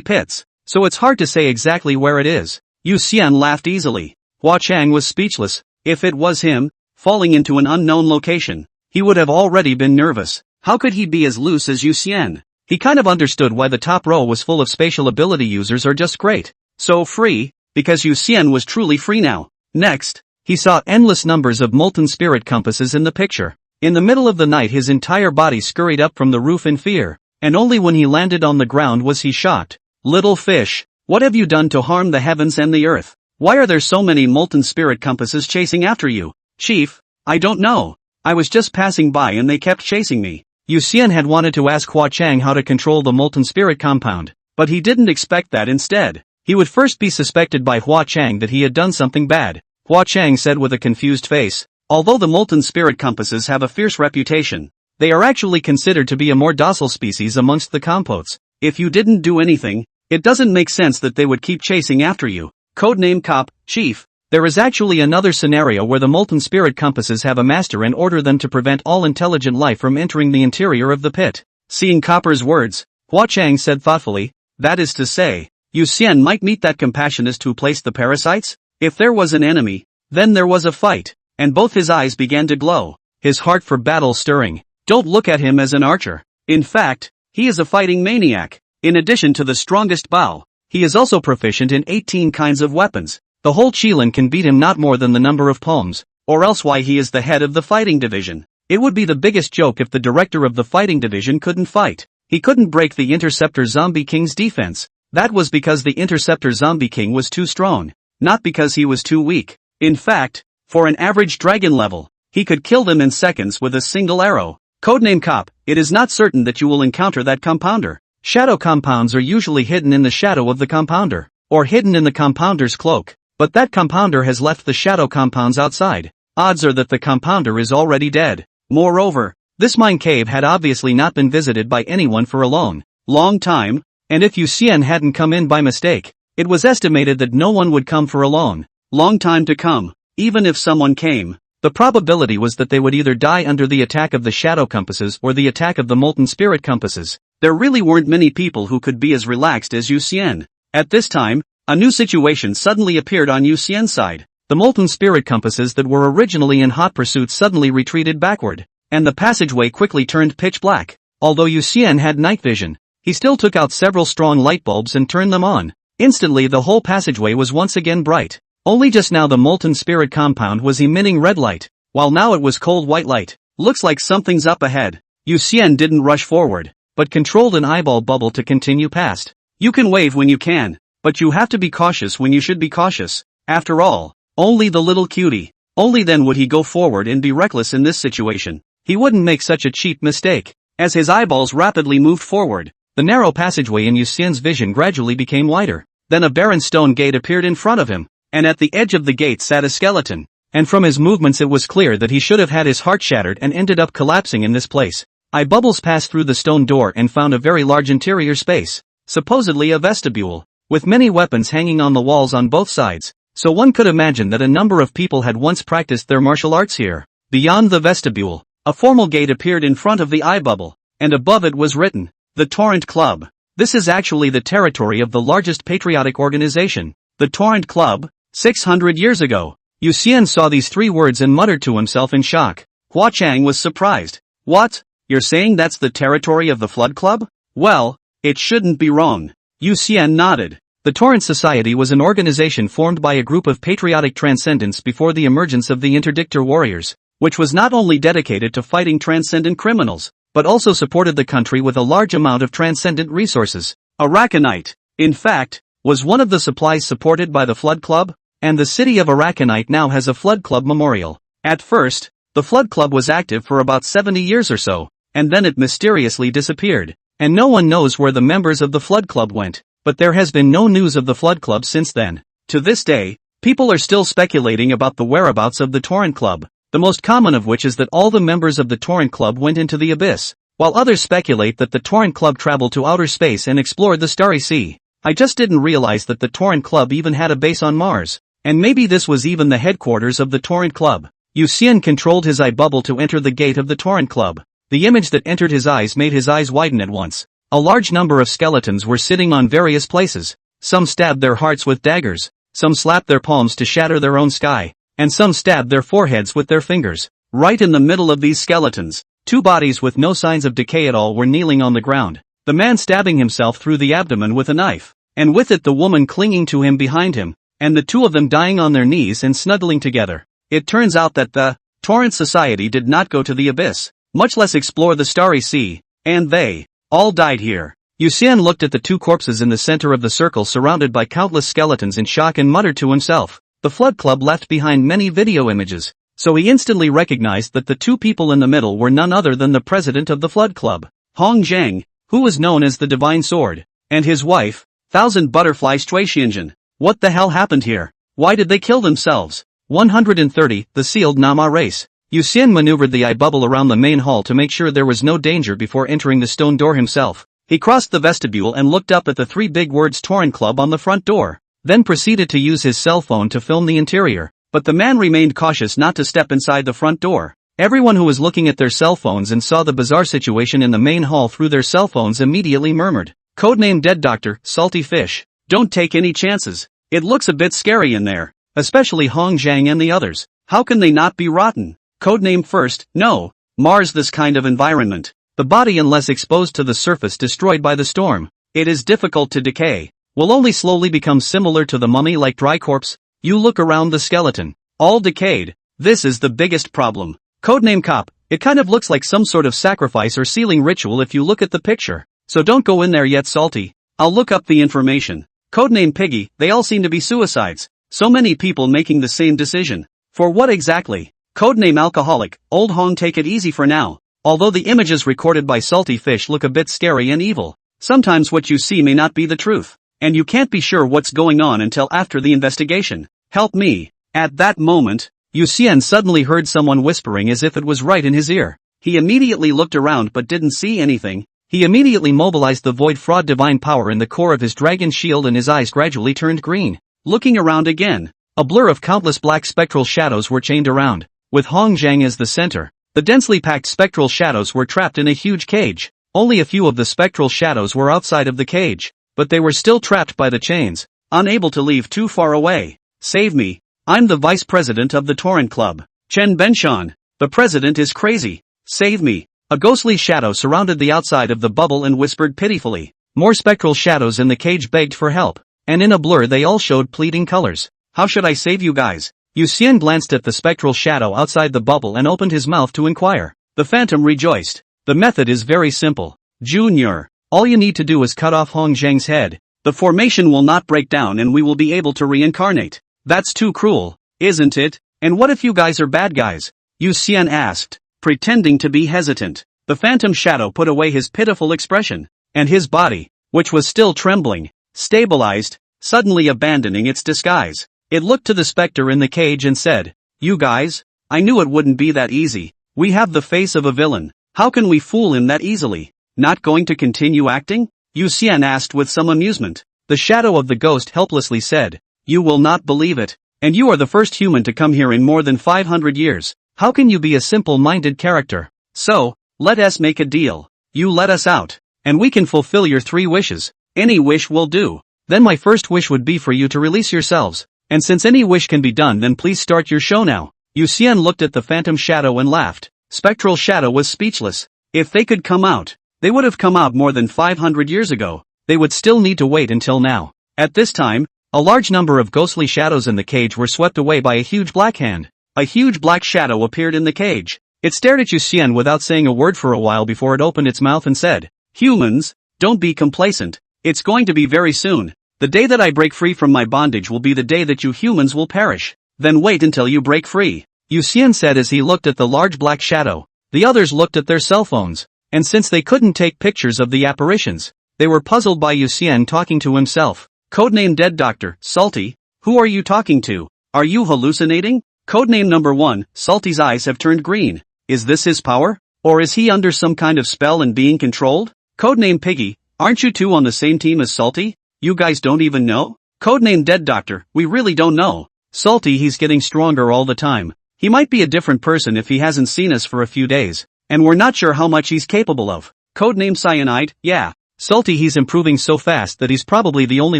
pits, so it's hard to say exactly where it is. Yu Xian laughed easily. Hua Chang was speechless. If it was him, falling into an unknown location, he would have already been nervous. How could he be as loose as Yu Xian? He kind of understood why the top row was full of spatial ability users are just great. So free, because Yu Xian was truly free now. Next, he saw endless numbers of molten spirit compasses in the picture. In the middle of the night his entire body scurried up from the roof in fear, and only when he landed on the ground was he shocked. Little fish, what have you done to harm the heavens and the earth? Why are there so many molten spirit compasses chasing after you? Chief, I don't know. I was just passing by and they kept chasing me. Yu Xian had wanted to ask Hua Chang how to control the molten spirit compound, but he didn't expect that. Instead, he would first be suspected by Hua Chang that he had done something bad. Hua Chang said with a confused face, although the molten spirit compasses have a fierce reputation, they are actually considered to be a more docile species amongst the compotes. If you didn't do anything, it doesn't make sense that they would keep chasing after you. Codename Cop, Chief. There is actually another scenario where the molten spirit compasses have a master and order them to prevent all intelligent life from entering the interior of the pit. Seeing Copper's words, Hua Chang said thoughtfully, that is to say, Yu Xian might meet that compassionist who placed the parasites? If there was an enemy, then there was a fight, and both his eyes began to glow, his heart for battle stirring. Don't look at him as an archer. In fact, he is a fighting maniac. In addition to the strongest bow, he is also proficient in 18 kinds of weapons. The whole Qilin can beat him not more than the number of palms. or else why he is the head of the fighting division. It would be the biggest joke if the director of the fighting division couldn't fight. He couldn't break the Interceptor Zombie King's defense. That was because the Interceptor Zombie King was too strong, not because he was too weak. In fact, for an average dragon level, he could kill them in seconds with a single arrow. Codename Cop, it is not certain that you will encounter that compounder. Shadow compounds are usually hidden in the shadow of the compounder, or hidden in the compounder's cloak, but that compounder has left the shadow compounds outside. Odds are that the compounder is already dead. Moreover, this mine cave had obviously not been visited by anyone for a long time, and if Yu Xian hadn't come in by mistake, it was estimated that no one would come for a long time to come. Even if someone came, the probability was that they would either die under the attack of the shadow compasses or the attack of the molten spirit compasses. There really weren't many people who could be as relaxed as Yu Xian. At this time, a new situation suddenly appeared on Yu Xian's side. The molten spirit compasses that were originally in hot pursuit suddenly retreated backward, and the passageway quickly turned pitch black. Although Yu Xian had night vision, he still took out several strong light bulbs and turned them on. Instantly the whole passageway was once again bright. Only just now the molten spirit compound was emitting red light, while now it was cold white light. Looks like something's up ahead. Yu Xian didn't rush forward, but controlled an eyeball bubble to continue past. You can wave when you can, but you have to be cautious when you should be cautious. After all, only the little cutie. Only then would he go forward and be reckless in this situation. He wouldn't make such a cheap mistake. As his eyeballs rapidly moved forward, the narrow passageway in Yu Xian's vision gradually became wider. Then a barren stone gate appeared in front of him, and at the edge of the gate sat a skeleton. And from his movements it was clear that he should have had his heart shattered and ended up collapsing in this place. Eye bubbles passed through the stone door and found a very large interior space, supposedly a vestibule, with many weapons hanging on the walls on both sides. So one could imagine that a number of people had once practiced their martial arts here. Beyond the vestibule, a formal gate appeared in front of the eye bubble, and above it was written, "The Torrent Club." This is actually the territory of the largest patriotic organization, the Torrent Club. 600 years ago. Yu Xian saw these 3 words and muttered to himself in shock. Hua Chang was surprised. What? You're saying that's the territory of the Flood Club? Well, it shouldn't be wrong. Yu Xian nodded. The Torrent Society was an organization formed by a group of patriotic transcendents before the emergence of the Interdictor Warriors, which was not only dedicated to fighting transcendent criminals, but also supported the country with a large amount of transcendent resources. Arakanite, in fact, was one of the supplies supported by the Flood Club, and the city of Arakanite now has a Flood Club memorial. At first, the Flood Club was active for about 70 years or so, and then it mysteriously disappeared, and no one knows where the members of the Flood Club went. But there has been no news of the Flood Club since then. To this day, people are still speculating about the whereabouts of the Torrent Club, the most common of which is that all the members of the Torrent Club went into the abyss, while others speculate that the Torrent Club traveled to outer space and explored the Starry Sea. I just didn't realize that the Torrent Club even had a base on Mars, and maybe this was even the headquarters of the Torrent Club. Yu Xian controlled his eye bubble to enter the gate of the Torrent Club. The image that entered his eyes made his eyes widen at once. A large number of skeletons were sitting on various places. Some stabbed their hearts with daggers, some slapped their palms to shatter their own sky, and some stabbed their foreheads with their fingers. Right in the middle of these skeletons, 2 bodies with no signs of decay at all were kneeling on the ground. The man stabbing himself through the abdomen with a knife, and with it the woman clinging to him behind him, and the 2 of them dying on their knees and snuggling together. It turns out that the Torrent Society did not go to the abyss, much less explore the Starry Sea, and they all died here. Yu Xian looked at the 2 corpses in the center of the circle surrounded by countless skeletons in shock and muttered to himself. The Flood Club left behind many video images, so he instantly recognized that the 2 people in the middle were none other than the president of the Flood Club, Hong Zhang, who was known as the Divine Sword, and his wife, Thousand Butterfly Shuixianjin. What the hell happened here? Why did they kill themselves? 130. The Sealed Nama Race. Yu Xian maneuvered the eye bubble around the main hall to make sure there was no danger before entering the stone door himself. He crossed the vestibule and looked up at the 3 big words Torrent Club on the front door, then proceeded to use his cell phone to film the interior. But the man remained cautious not to step inside the front door. Everyone who was looking at their cell phones and saw the bizarre situation in the main hall through their cell phones immediately murmured. Codename Dead Doctor, Salty Fish. Don't take any chances. It looks a bit scary in there, especially Hong Zhang and the others. How can they not be rotten? Codename First, no. Mars. This kind of environment, the body unless exposed to the surface destroyed by the storm, it is difficult to decay, will only slowly become similar to the mummy like dry corpse. You look around the skeleton, all decayed, This is the biggest problem. Codename Cop, it kind of looks like some sort of sacrifice or sealing ritual if you look at the picture. So don't go in there yet, Salty. I'll look up the information. Codename Piggy, they all seem to be suicides. So many people making the same decision. For what exactly? Codename Alcoholic, Old Hong, take it easy for now. Although the images recorded by Salty Fish look a bit scary and evil, sometimes what you see may not be the truth. And you can't be sure what's going on until after the investigation. Help me. At that moment, Yu Xian suddenly heard someone whispering as if it was right in his ear. He immediately looked around but didn't see anything. He immediately mobilized the void fraud divine power in the core of his dragon shield and his eyes gradually turned green. Looking around again, a blur of countless black spectral shadows were chained around, with Hong Zhang as the center. The densely packed spectral shadows were trapped in a huge cage. Only a few of the spectral shadows were outside of the cage, but they were still trapped by the chains, unable to leave too far away. Save me. I'm the vice president of the Torrent Club. Chen Benshan. The president is crazy. Save me. A ghostly shadow surrounded the outside of the bubble and whispered pitifully. More spectral shadows in the cage begged for help, and in a blur they all showed pleading colors. How should I save you guys? Yu Xian glanced at the spectral shadow outside the bubble and opened his mouth to inquire. The phantom rejoiced. The method is very simple. Junior, all you need to do is cut off Hong Zhang's head. The formation will not break down and we will be able to reincarnate. That's too cruel, isn't it? And what if you guys are bad guys? Yu Xian asked, pretending to be hesitant. The phantom shadow put away his pitiful expression, and his body, which was still trembling, stabilized, suddenly abandoning its disguise. It looked to the specter in the cage and said, "You guys, I knew it wouldn't be that easy. We have the face of a villain. How can we fool him that easily? Not going to continue acting?" Yu Xian asked with some amusement. The shadow of the ghost helplessly said, "You will not believe it. And you are the first human to come here in more than 500 years. How can you be a simple-minded character? So, let us make a deal. You let us out, and we can fulfill your 3 wishes. Any wish will do. Then my first wish would be for you to release yourselves. And since any wish can be done, then please start your show now." Yu Xian looked at the phantom shadow and laughed. Spectral shadow was speechless. If they could come out, they would have come out more than 500 years ago. They would still need to wait until now. At this time, a large number of ghostly shadows in the cage were swept away by a huge black hand. A huge black shadow appeared in the cage. It stared at Yu Xian without saying a word for a while before it opened its mouth and said, "Humans, don't be complacent. It's going to be very soon. The day that I break free from my bondage will be the day that you humans will perish. Then wait until you break free," Yu Xian said as he looked at the large black shadow. The others looked at their cell phones, and since they couldn't take pictures of the apparitions, they were puzzled by Yu Xian talking to himself. Codename Dead Doctor, Salty, who are you talking to? Are you hallucinating? Codename number 1, Salty's eyes have turned green. Is this his power? Or is he under some kind of spell and being controlled? Codename Piggy, aren't you two on the same team as Salty? You guys don't even know? Codename Dead Doctor, we really don't know. Salty, he's getting stronger all the time. He might be a different person if he hasn't seen us for a few days, and we're not sure how much he's capable of. Codename Cyanide, yeah. Salty, he's improving so fast that he's probably the only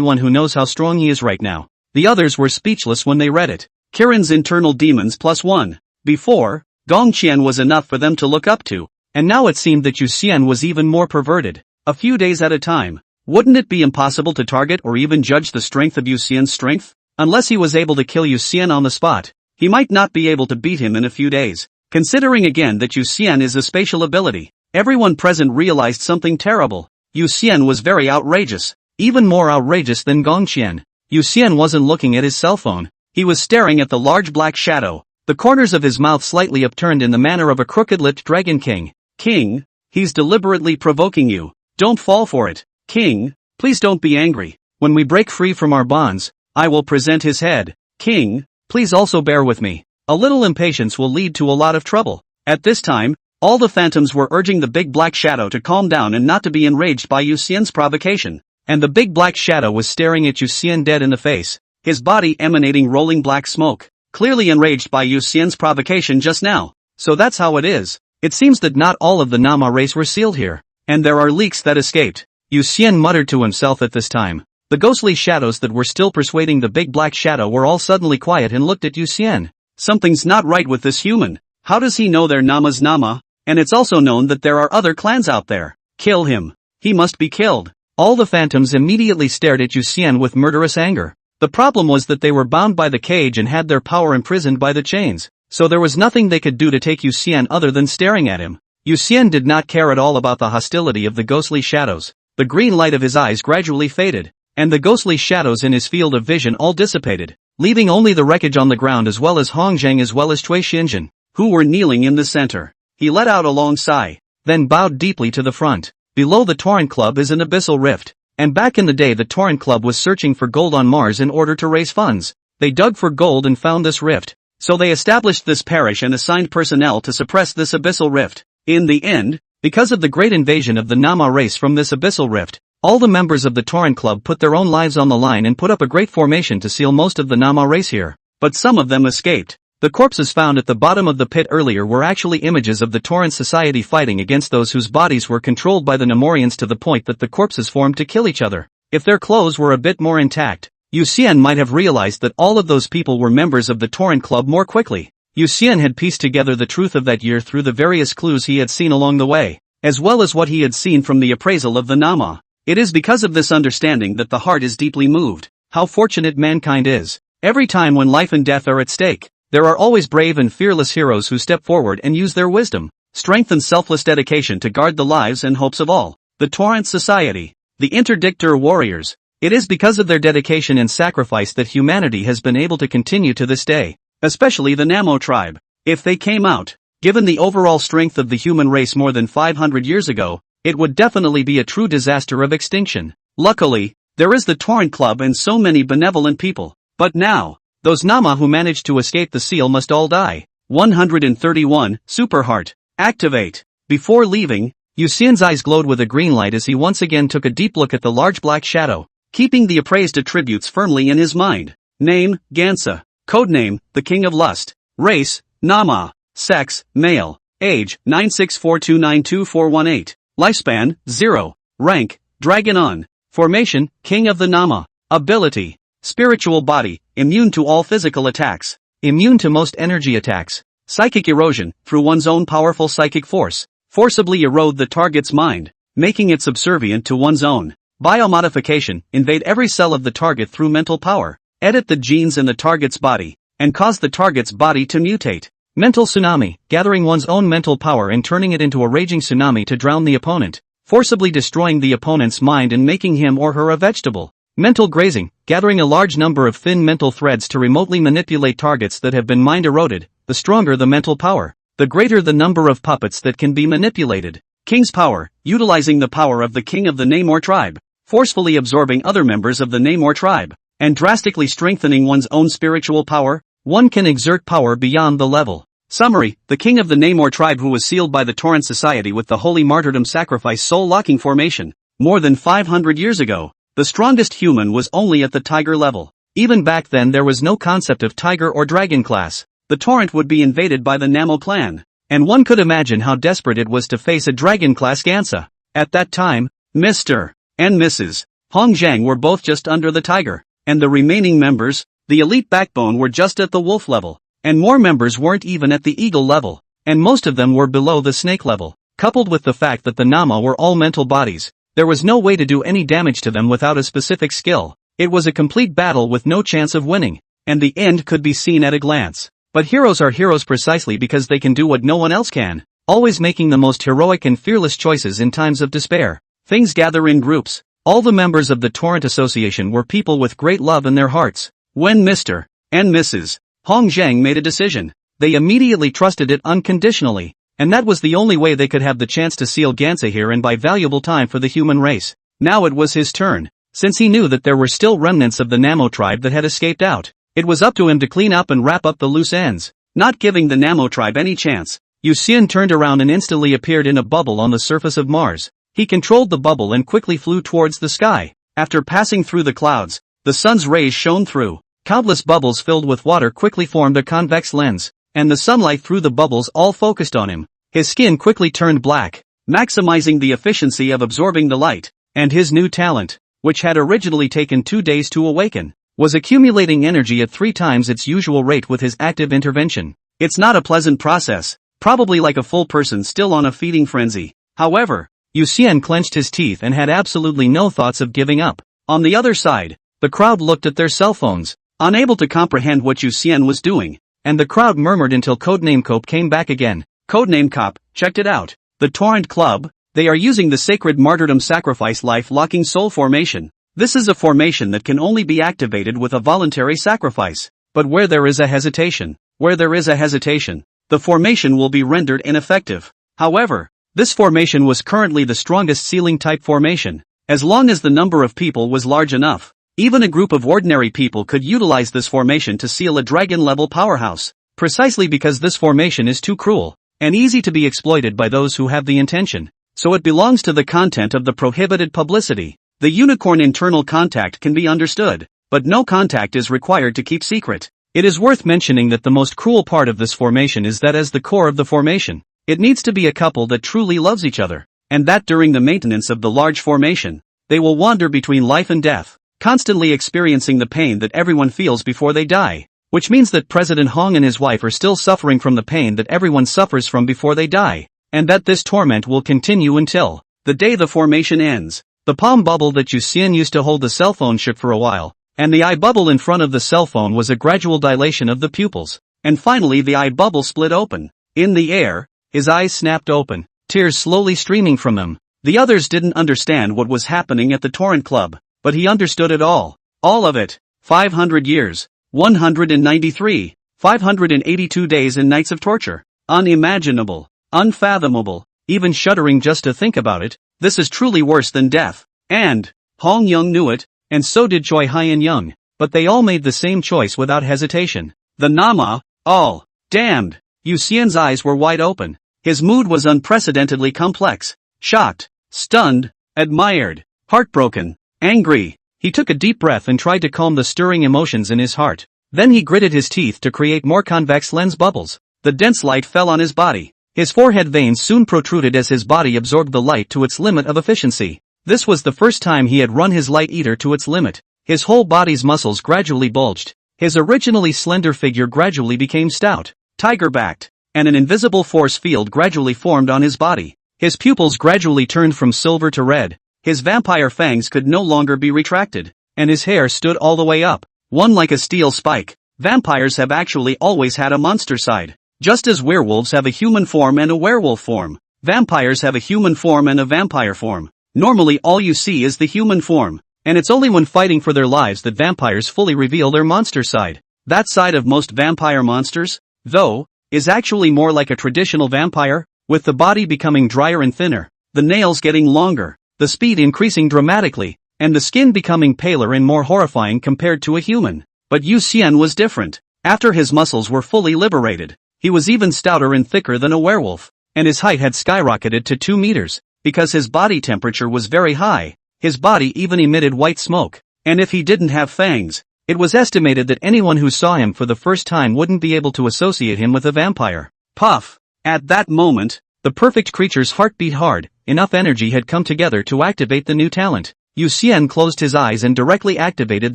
one who knows how strong he is right now. The others were speechless when they read it. Kirin's internal demons +1. Before, Gongqian was enough for them to look up to, and now it seemed that Yu Xian was even more perverted. A few days at a time. Wouldn't it be impossible to target or even judge the strength of Yu Xian's strength? Unless he was able to kill Yu Xian on the spot, he might not be able to beat him in a few days. Considering again that Yu Xian is a spatial ability, everyone present realized something terrible. Yu Xian was very outrageous, even more outrageous than Gongqian. Yu Xian wasn't looking at his cell phone. He was staring at the large black shadow, the corners of his mouth slightly upturned in the manner of a crooked-lipped dragon king. King, he's deliberately provoking you. Don't fall for it. King, please don't be angry. When we break free from our bonds, I will present his head. King, please also bear with me. A little impatience will lead to a lot of trouble. At this time, all the phantoms were urging the big black shadow to calm down and not to be enraged by Yu Xian's provocation. And the big black shadow was staring at Yu Xian dead in the face, his body emanating rolling black smoke, clearly enraged by Yu Xian's provocation just now. So that's how it is. It seems that not all of the Nama race were sealed here, and there are leaks that escaped. Yu Xian muttered to himself at this time. The ghostly shadows that were still persuading the big black shadow were all suddenly quiet and looked at Yu Xian. Something's not right with this human. How does he know their Nama's Nama? And it's also known that there are other clans out there. Kill him. He must be killed. All the phantoms immediately stared at Yu Xian with murderous anger. The problem was that they were bound by the cage and had their power imprisoned by the chains. so there was nothing they could do to take Yu Xian other than staring at him. Yu Xian did not care at all about the hostility of the ghostly shadows. The green light of his eyes gradually faded, and the ghostly shadows in his field of vision all dissipated, leaving only the wreckage on the ground as well as Hong Zhang as well as Cui Xinjin, who were kneeling in the center. He let out a long sigh, then bowed deeply to the front. Below the Torrent Club is an abyssal rift, and back in the day the Torrent Club was searching for gold on Mars in order to raise funds. They dug for gold and found this rift, so they established this parish and assigned personnel to suppress this abyssal rift. In the end, because of the great invasion of the Nama race from this abyssal rift, all the members of the Torrent Club put their own lives on the line and put up a great formation to seal most of the Nama race here. But some of them escaped. The corpses found at the bottom of the pit earlier were actually images of the Torrent society fighting against those whose bodies were controlled by the Nemorians to the point that the corpses formed to kill each other. If their clothes were a bit more intact, Yu Xian might have realized that all of those people were members of the Torrent Club more quickly. Yu Xian had pieced together the truth of that year through the various clues he had seen along the way, as well as what he had seen from the appraisal of the Nama. It is because of this understanding that the heart is deeply moved. How fortunate mankind is. Every time when life and death are at stake, there are always brave and fearless heroes who step forward and use their wisdom, strength and selfless dedication to guard the lives and hopes of all. The Torrent Society. The Interdictor Warriors. It is because of their dedication and sacrifice that humanity has been able to continue to this day, especially the Namo tribe. If they came out, given the overall strength of the human race more than 500 years ago, it would definitely be a true disaster of extinction. Luckily, there is the Torrent Club and so many benevolent people. But now, those Nama who managed to escape the seal must all die. 131, Super Heart. Activate. Before leaving, Yu Xian's eyes glowed with a green light as he once again took a deep look at the large black shadow, keeping the appraised attributes firmly in his mind. Name, Gansa. Codename, the King of Lust. Race, Nama. Sex, male. Age, 964292418. Lifespan, 0. Rank, Dragon On. Formation, King of the Nama. Ability. Spiritual body, immune to all physical attacks. Immune to most energy attacks. Psychic erosion, through one's own powerful psychic force. Forcibly erode the target's mind, making it subservient to one's own. Biomodification, invade every cell of the target through mental power. Edit the genes in the target's body, and cause the target's body to mutate. Mental tsunami, gathering one's own mental power and turning it into a raging tsunami to drown the opponent, forcibly destroying the opponent's mind and making him or her a vegetable. Mental grazing, gathering a large number of thin mental threads to remotely manipulate targets that have been mind eroded. The stronger the mental power, the greater the number of puppets that can be manipulated. King's power, utilizing the power of the king of the Namor tribe, forcefully absorbing other members of the Namor tribe, and drastically strengthening one's own spiritual power. One can exert power beyond the level. Summary, the king of the Namor tribe who was sealed by the Torrent Society with the holy martyrdom sacrifice soul-locking formation, more than 500 years ago. The strongest human was only at the tiger level. Even back then there was no concept of tiger or dragon class. The torrent would be invaded by the Namo clan, and one could imagine how desperate it was to face a dragon class Gansa. At that time, Mr. and Mrs. Hong Zhang were both just under the tiger, and the remaining members, the elite backbone, were just at the wolf level, and more members weren't even at the eagle level, and most of them were below the snake level. Coupled with the fact that the Nama were all mental bodies, there was no way to do any damage to them without a specific skill. It was a complete battle with no chance of winning, and the end could be seen at a glance. But heroes are heroes precisely because they can do what no one else can, always making the most heroic and fearless choices in times of despair. Things gather in groups. All the members of the Torrent Association were people with great love in their hearts. When Mr. and Mrs. Hong Zhang made a decision, they immediately trusted it unconditionally. And that was the only way they could have the chance to seal Gansa here and buy valuable time for the human race. Now it was his turn. Since he knew that there were still remnants of the Namo tribe that had escaped out, it was up to him to clean up and wrap up the loose ends. Not giving the Namo tribe any chance, Yu Xian turned around and instantly appeared in a bubble on the surface of Mars. He controlled the bubble and quickly flew towards the sky. After passing through the clouds, the sun's rays shone through. Countless bubbles filled with water quickly formed a convex lens, and the sunlight through the bubbles all focused on him. His skin quickly turned black, maximizing the efficiency of absorbing the light, and his new talent, which had originally taken 2 days to awaken, was accumulating energy at 3 times its usual rate with his active intervention. It's not a pleasant process, probably like a full person still on a feeding frenzy. However, Yu Xian clenched his teeth and had absolutely no thoughts of giving up. On the other side, the crowd looked at their cell phones, unable to comprehend what Yu Xian was doing, and the crowd murmured until Codename Cope came back again. Codename Cop, checked it out. The Torrent Club, they are using the sacred martyrdom sacrifice life-locking soul formation. This is a formation that can only be activated with a voluntary sacrifice. But where there is a hesitation, the formation will be rendered ineffective. However, this formation was currently the strongest sealing type formation. As long as the number of people was large enough, even a group of ordinary people could utilize this formation to seal a dragon-level powerhouse, precisely because this formation is too cruel and easy to be exploited by those who have the intention. So it belongs to the content of the prohibited publicity. The unicorn internal contact can be understood, but no contact is required to keep secret. It is worth mentioning that the most cruel part of this formation is that as the core of the formation, it needs to be a couple that truly loves each other, and that during the maintenance of the large formation, they will wander between life and death, constantly experiencing the pain that everyone feels before they die, which means that President Hong and his wife are still suffering from the pain that everyone suffers from before they die, and that this torment will continue until the day the formation ends. The palm bubble that Yu Xian used to hold the cell phone shook for a while, and the eye bubble in front of the cell phone was a gradual dilation of the pupils, and finally the eye bubble split open. In the air, his eyes snapped open, tears slowly streaming from them. The others didn't understand what was happening at the Torrent Club, but he understood it all of it. 500 years, 193, 582 days and nights of torture. Unimaginable, unfathomable, even shuddering just to think about it. This is truly worse than death. And Hong Young knew it, and so did Choi Hyan Young, but they all made the same choice without hesitation. The Nama, all damned. Yu Xian's eyes were wide open. His mood was unprecedentedly complex. Shocked, stunned, admired, heartbroken, angry. He took a deep breath and tried to calm the stirring emotions in his heart. Then he gritted his teeth to create more convex lens bubbles. The dense light fell on his body. His forehead veins soon protruded as his body absorbed the light to its limit of efficiency. This was the first time he had run his light eater to its limit. His whole body's muscles gradually bulged. His originally slender figure gradually became stout, tiger-backed, and an invisible force field gradually formed on his body. His pupils gradually turned from silver to red. His vampire fangs could no longer be retracted, and his hair stood all the way up, one like a steel spike. Vampires have actually always had a monster side. Just as werewolves have a human form and a werewolf form, vampires have a human form and a vampire form. Normally all you see is the human form, and it's only when fighting for their lives that vampires fully reveal their monster side. That side of most vampire monsters, though, is actually more like a traditional vampire, with the body becoming drier and thinner, the nails getting longer, the speed increasing dramatically, and the skin becoming paler and more horrifying compared to a human. But Yu Xian was different. After his muscles were fully liberated, he was even stouter and thicker than a werewolf, and his height had skyrocketed to 2 meters, because his body temperature was very high. His body even emitted white smoke, and if he didn't have fangs, it was estimated that anyone who saw him for the first time wouldn't be able to associate him with a vampire. Puff! At that moment, the perfect creature's heart beat hard. Enough energy had come together to activate the new talent. Yu Xian closed his eyes and directly activated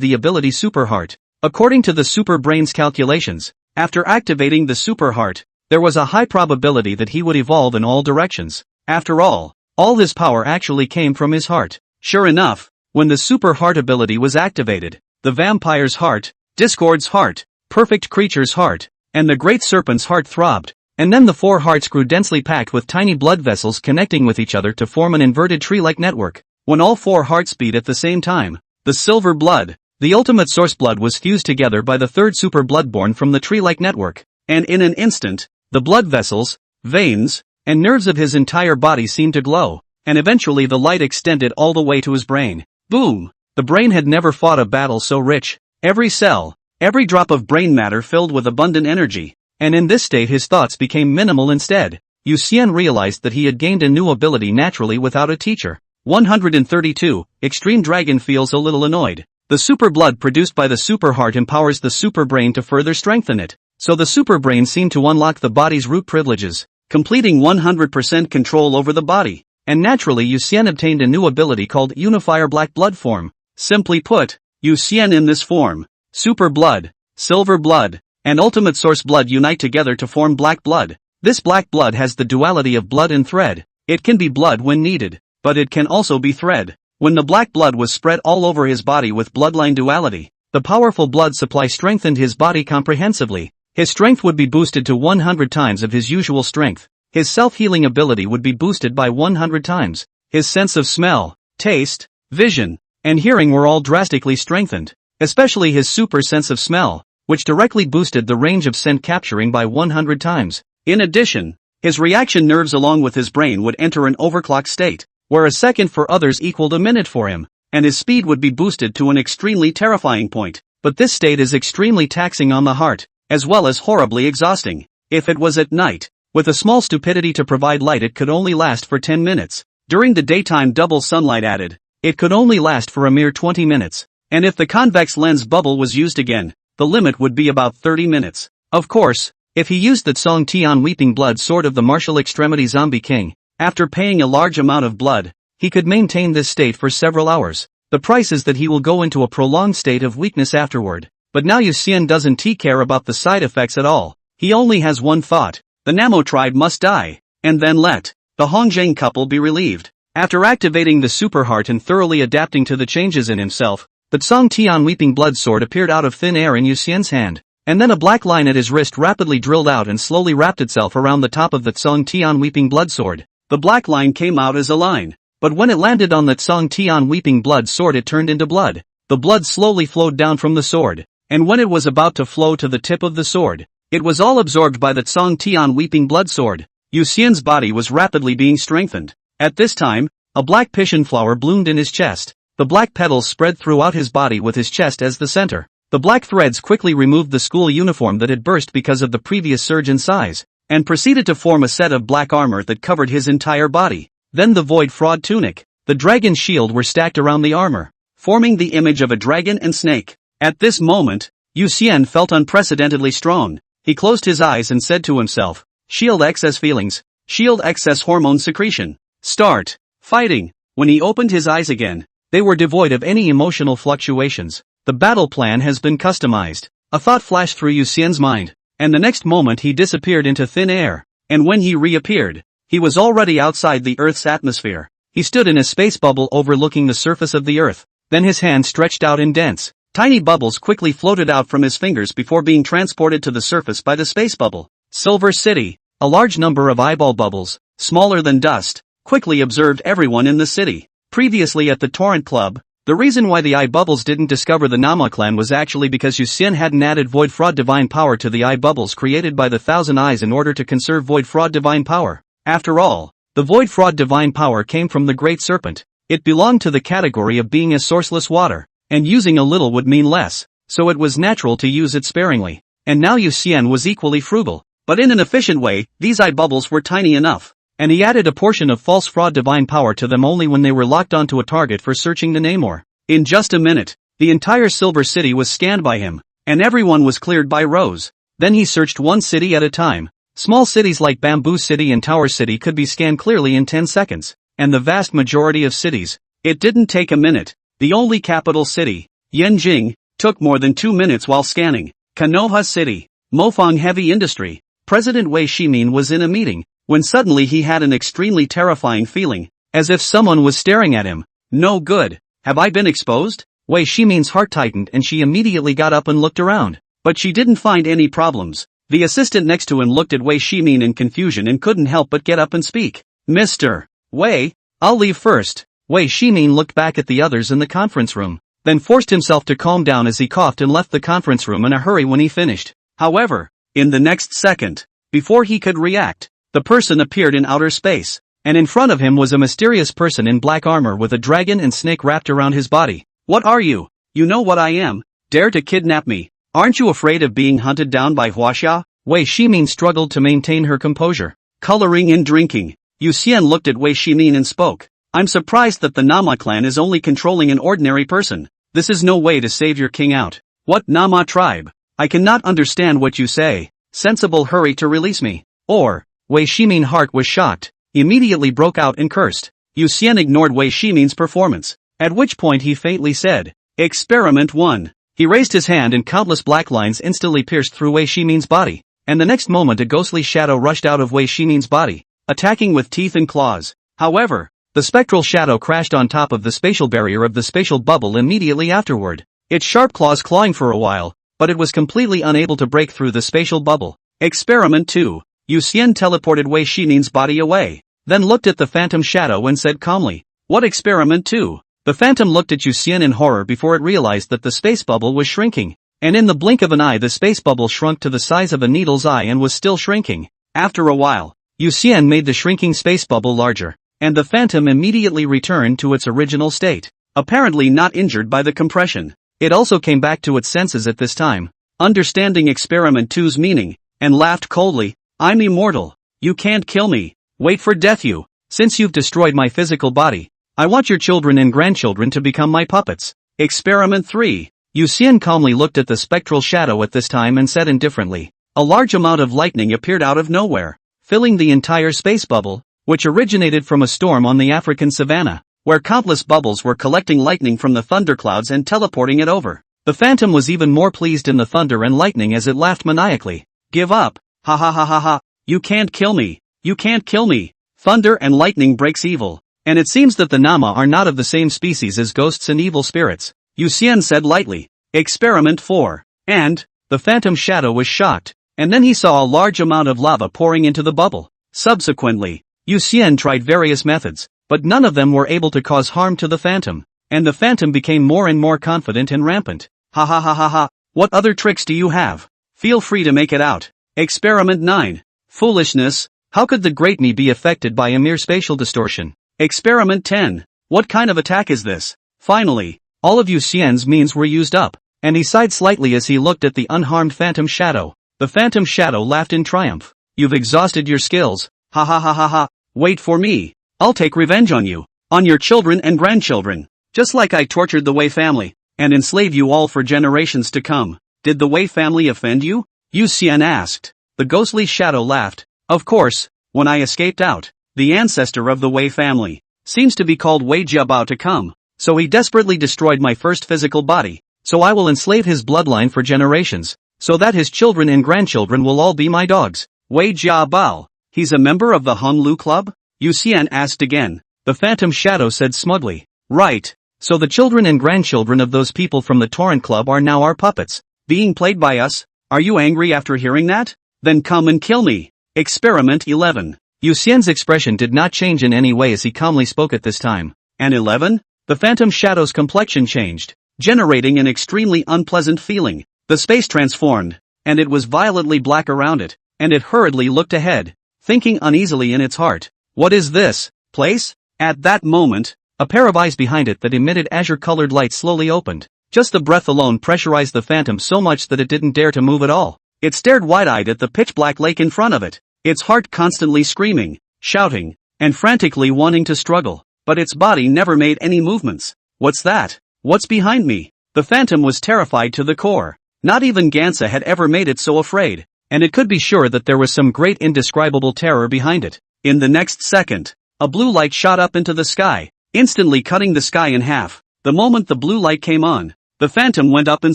the ability Super Heart. According to the Super Brain's calculations, after activating the Super Heart, there was a high probability that he would evolve in all directions. After all his power actually came from his heart. Sure enough, when the Super Heart ability was activated, the vampire's heart, Discord's heart, perfect creature's heart, and the great serpent's heart throbbed, and then the 4 hearts grew densely packed with tiny blood vessels connecting with each other to form an inverted tree-like network. When all 4 hearts beat at the same time, the silver blood, the ultimate source blood, was fused together by the 3rd super blood born from the tree-like network, and in an instant, the blood vessels, veins, and nerves of his entire body seemed to glow, and eventually the light extended all the way to his brain. Boom! The brain had never fought a battle so rich. Every cell, every drop of brain matter filled with abundant energy, and in this state his thoughts became minimal instead. Yu Xian realized that he had gained a new ability naturally without a teacher. 132. Extreme Dragon feels a little annoyed. The super blood produced by the super heart empowers the super brain to further strengthen it. So the super brain seemed to unlock the body's root privileges, completing 100% control over the body. And naturally Yu Xian obtained a new ability called Unifier Black Blood form. Simply put, Yu Xian in this form, super blood, silver blood, and ultimate source blood unite together to form black blood. This black blood has the duality of blood and thread. It can be blood when needed, but it can also be thread. When the black blood was spread all over his body with bloodline duality, the powerful blood supply strengthened his body comprehensively. His strength would be boosted to 100 times of his usual strength. His self-healing ability would be boosted by 100 times. His sense of smell, taste, vision, and hearing were all drastically strengthened. Especially his super sense of smell, which directly boosted the range of scent capturing by 100 times. In addition, his reaction nerves along with his brain would enter an overclock state, where a second for others equaled a minute for him, and his speed would be boosted to an extremely terrifying point. But this state is extremely taxing on the heart, as well as horribly exhausting. If it was at night, with a small stupidity to provide light, it could only last for 10 minutes. During the daytime, double sunlight added, it could only last for a mere 20 minutes. And if the convex lens bubble was used again, the limit would be about 30 minutes. Of course, if he used the Zhou Tai Weeping Blood Sword of the Martial Extremity Zombie King, after paying a large amount of blood, he could maintain this state for several hours. The price is that he will go into a prolonged state of weakness afterward. But now Yu Xian doesn't care about the side effects at all. He only has one thought: the Namo tribe must die, and then let the Hongzheng couple be relieved. After activating the super heart and thoroughly adapting to the changes in himself, the Zhou Tai Weeping Blood Sword appeared out of thin air in Yu Xian's hand, and then a black line at his wrist rapidly drilled out and slowly wrapped itself around the top of the Zhou Tai Weeping Blood Sword. The black line came out as a line, but when it landed on the Zhou Tai Weeping Blood Sword, it turned into blood. The blood slowly flowed down from the sword, and when it was about to flow to the tip of the sword, it was all absorbed by the Zhou Tai Weeping Blood Sword. Yu Xian's body was rapidly being strengthened. At this time, a black piston flower bloomed in his chest. The black petals spread throughout his body with his chest as the center. The black threads quickly removed the school uniform that had burst because of the previous surge in size, and proceeded to form a set of black armor that covered his entire body. Then the void fraud tunic, the dragon shield were stacked around the armor, forming the image of a dragon and snake. At this moment, Yu Xian felt unprecedentedly strong. He closed his eyes and said to himself, shield excess feelings, shield excess hormone secretion. Start fighting. When he opened his eyes again, they were devoid of any emotional fluctuations. The battle plan has been customized. A thought flashed through Yu Xian's mind, and the next moment he disappeared into thin air, and when he reappeared, he was already outside the Earth's atmosphere. He stood in a space bubble overlooking the surface of the Earth. Then his hand stretched out in dense, tiny bubbles quickly floated out from his fingers before being transported to the surface by the space bubble. Silver City. A large number of eyeball bubbles, smaller than dust, quickly observed everyone in the city. Previously at the Torrent Club, the reason why the eye bubbles didn't discover the Nama clan was actually because Yu Xian hadn't added Void Fraud Divine Power to the eye bubbles created by the Thousand Eyes in order to conserve Void Fraud Divine Power. After all, the Void Fraud Divine Power came from the Great Serpent. It belonged to the category of being a sourceless water, and using a little would mean less, so it was natural to use it sparingly. And now Yu Xian was equally frugal, but in an efficient way. These eye bubbles were tiny enough, and he added a portion of false fraud divine power to them only when they were locked onto a target for searching the Namor. In just a minute, the entire Silver City was scanned by him, and everyone was cleared by Rose. Then he searched one city at a time. Small cities like Bamboo City and Tower City could be scanned clearly in 10 seconds, and the vast majority of cities, it didn't take a minute. The only capital city, Yanjing, took more than 2 minutes while scanning. Konoha City, Mofang Heavy Industry. President Wei Shimin was in a meeting, when suddenly he had an extremely terrifying feeling, as if someone was staring at him. No good. Have I been exposed? Wei Shimin's heart tightened and she immediately got up and looked around. But she didn't find any problems. The assistant next to him looked at Wei Shimin in confusion and couldn't help but get up and speak. Mr. Wei, I'll leave first. Wei Shimin looked back at the others in the conference room, then forced himself to calm down as he coughed and left the conference room in a hurry when he finished. However, in the next second, before he could react, the person appeared in outer space, and in front of him was a mysterious person in black armor with a dragon and snake wrapped around his body. What are you? You know what I am. Dare to kidnap me? Aren't you afraid of being hunted down by Huaxia? Wei Shimin struggled to maintain her composure. Coloring and drinking. Yu Xian looked at Wei Shimin and spoke. I'm surprised that the Nama clan is only controlling an ordinary person. This is no way to save your king out. What Nama tribe? I cannot understand what you say. Sensible, hurry to release me. Or, Wei Shimin's heart was shocked. He immediately broke out and cursed. Yu Xian ignored Wei Shimin's performance, at which point he faintly said, Experiment 1. He raised his hand and countless black lines instantly pierced through Wei Shimin's body, and the next moment a ghostly shadow rushed out of Wei Shimin's body, attacking with teeth and claws. However, the spectral shadow crashed on top of the spatial barrier of the spatial bubble immediately afterward, its sharp claws clawing for a while, but it was completely unable to break through the spatial bubble. Experiment 2. Yu Xian teleported Wei Xinin's body away, then looked at the phantom shadow and said calmly, "What experiment 2? The phantom looked at Yu Xian in horror before it realized that the space bubble was shrinking. And in the blink of an eye the space bubble shrunk to the size of a needle's eye and was still shrinking. After a while, Yu Xian made the shrinking space bubble larger, and the phantom immediately returned to its original state, apparently not injured by the compression. It also came back to its senses at this time, understanding experiment 2's meaning, and laughed coldly, "I'm immortal. You can't kill me. Wait for death you. Since you've destroyed my physical body, I want your children and grandchildren to become my puppets." Experiment 3. Yu Xian calmly looked at the spectral shadow at this time and said indifferently, "A large amount of lightning appeared out of nowhere, filling the entire space bubble, which originated from a storm on the African savanna, where countless bubbles were collecting lightning from the thunderclouds and teleporting it over." The phantom was even more pleased in the thunder and lightning as it laughed maniacally. "Give up. Ha ha ha ha ha. You can't kill me. You can't kill me. Thunder and lightning breaks evil. And it seems that the Nama are not of the same species as ghosts and evil spirits," Yu Xian said lightly. Experiment 4. And the phantom shadow was shocked, and then he saw a large amount of lava pouring into the bubble. Subsequently, Yu Xian tried various methods, but none of them were able to cause harm to the phantom, and the phantom became more and more confident and rampant. "Ha ha ha ha ha. What other tricks do you have? Feel free to make it out." Experiment 9. Foolishness. How could the great me be affected by a mere spatial distortion? Experiment 10. What kind of attack is this? Finally, all of Yu Xian's means were used up, and he sighed slightly as he looked at the unharmed phantom shadow. The phantom shadow laughed in triumph. "You've exhausted your skills. Ha ha ha ha ha. Wait for me. I'll take revenge on you, on your children and grandchildren, just like I tortured the Wei family, and enslave you all for generations to come." "Did the Wei family offend you?" Yu Xian asked. The ghostly shadow laughed. "Of course, when I escaped out, the ancestor of the Wei family seems to be called Wei Jiabao to come, so he desperately destroyed my first physical body, so I will enslave his bloodline for generations, so that his children and grandchildren will all be my dogs." "Wei Jiabao, he's a member of the Honglu Club?" Yu Xian asked again. The phantom shadow said smugly. "Right, so the children and grandchildren of those people from the Torrent Club are now our puppets, being played by us. Are you angry after hearing that? Then come and kill me." Experiment 11. Yu Xian's expression did not change in any way as he calmly spoke at this time. "And 11? The phantom shadow's complexion changed, generating an extremely unpleasant feeling. The space transformed, and it was violently black around it, and it hurriedly looked ahead, thinking uneasily in its heart, 'What is this place?' At that moment, a pair of eyes behind it that emitted azure-colored light slowly opened. Just the breath alone pressurized the phantom so much that it didn't dare to move at all. It stared wide-eyed at the pitch-black lake in front of it, its heart constantly screaming, shouting, and frantically wanting to struggle, but its body never made any movements. "What's that? What's behind me?" The phantom was terrified to the core. Not even Gansa had ever made it so afraid, and it could be sure that there was some great indescribable terror behind it. In the next second, a blue light shot up into the sky, instantly cutting the sky in half. The moment the blue light came on, the phantom went up in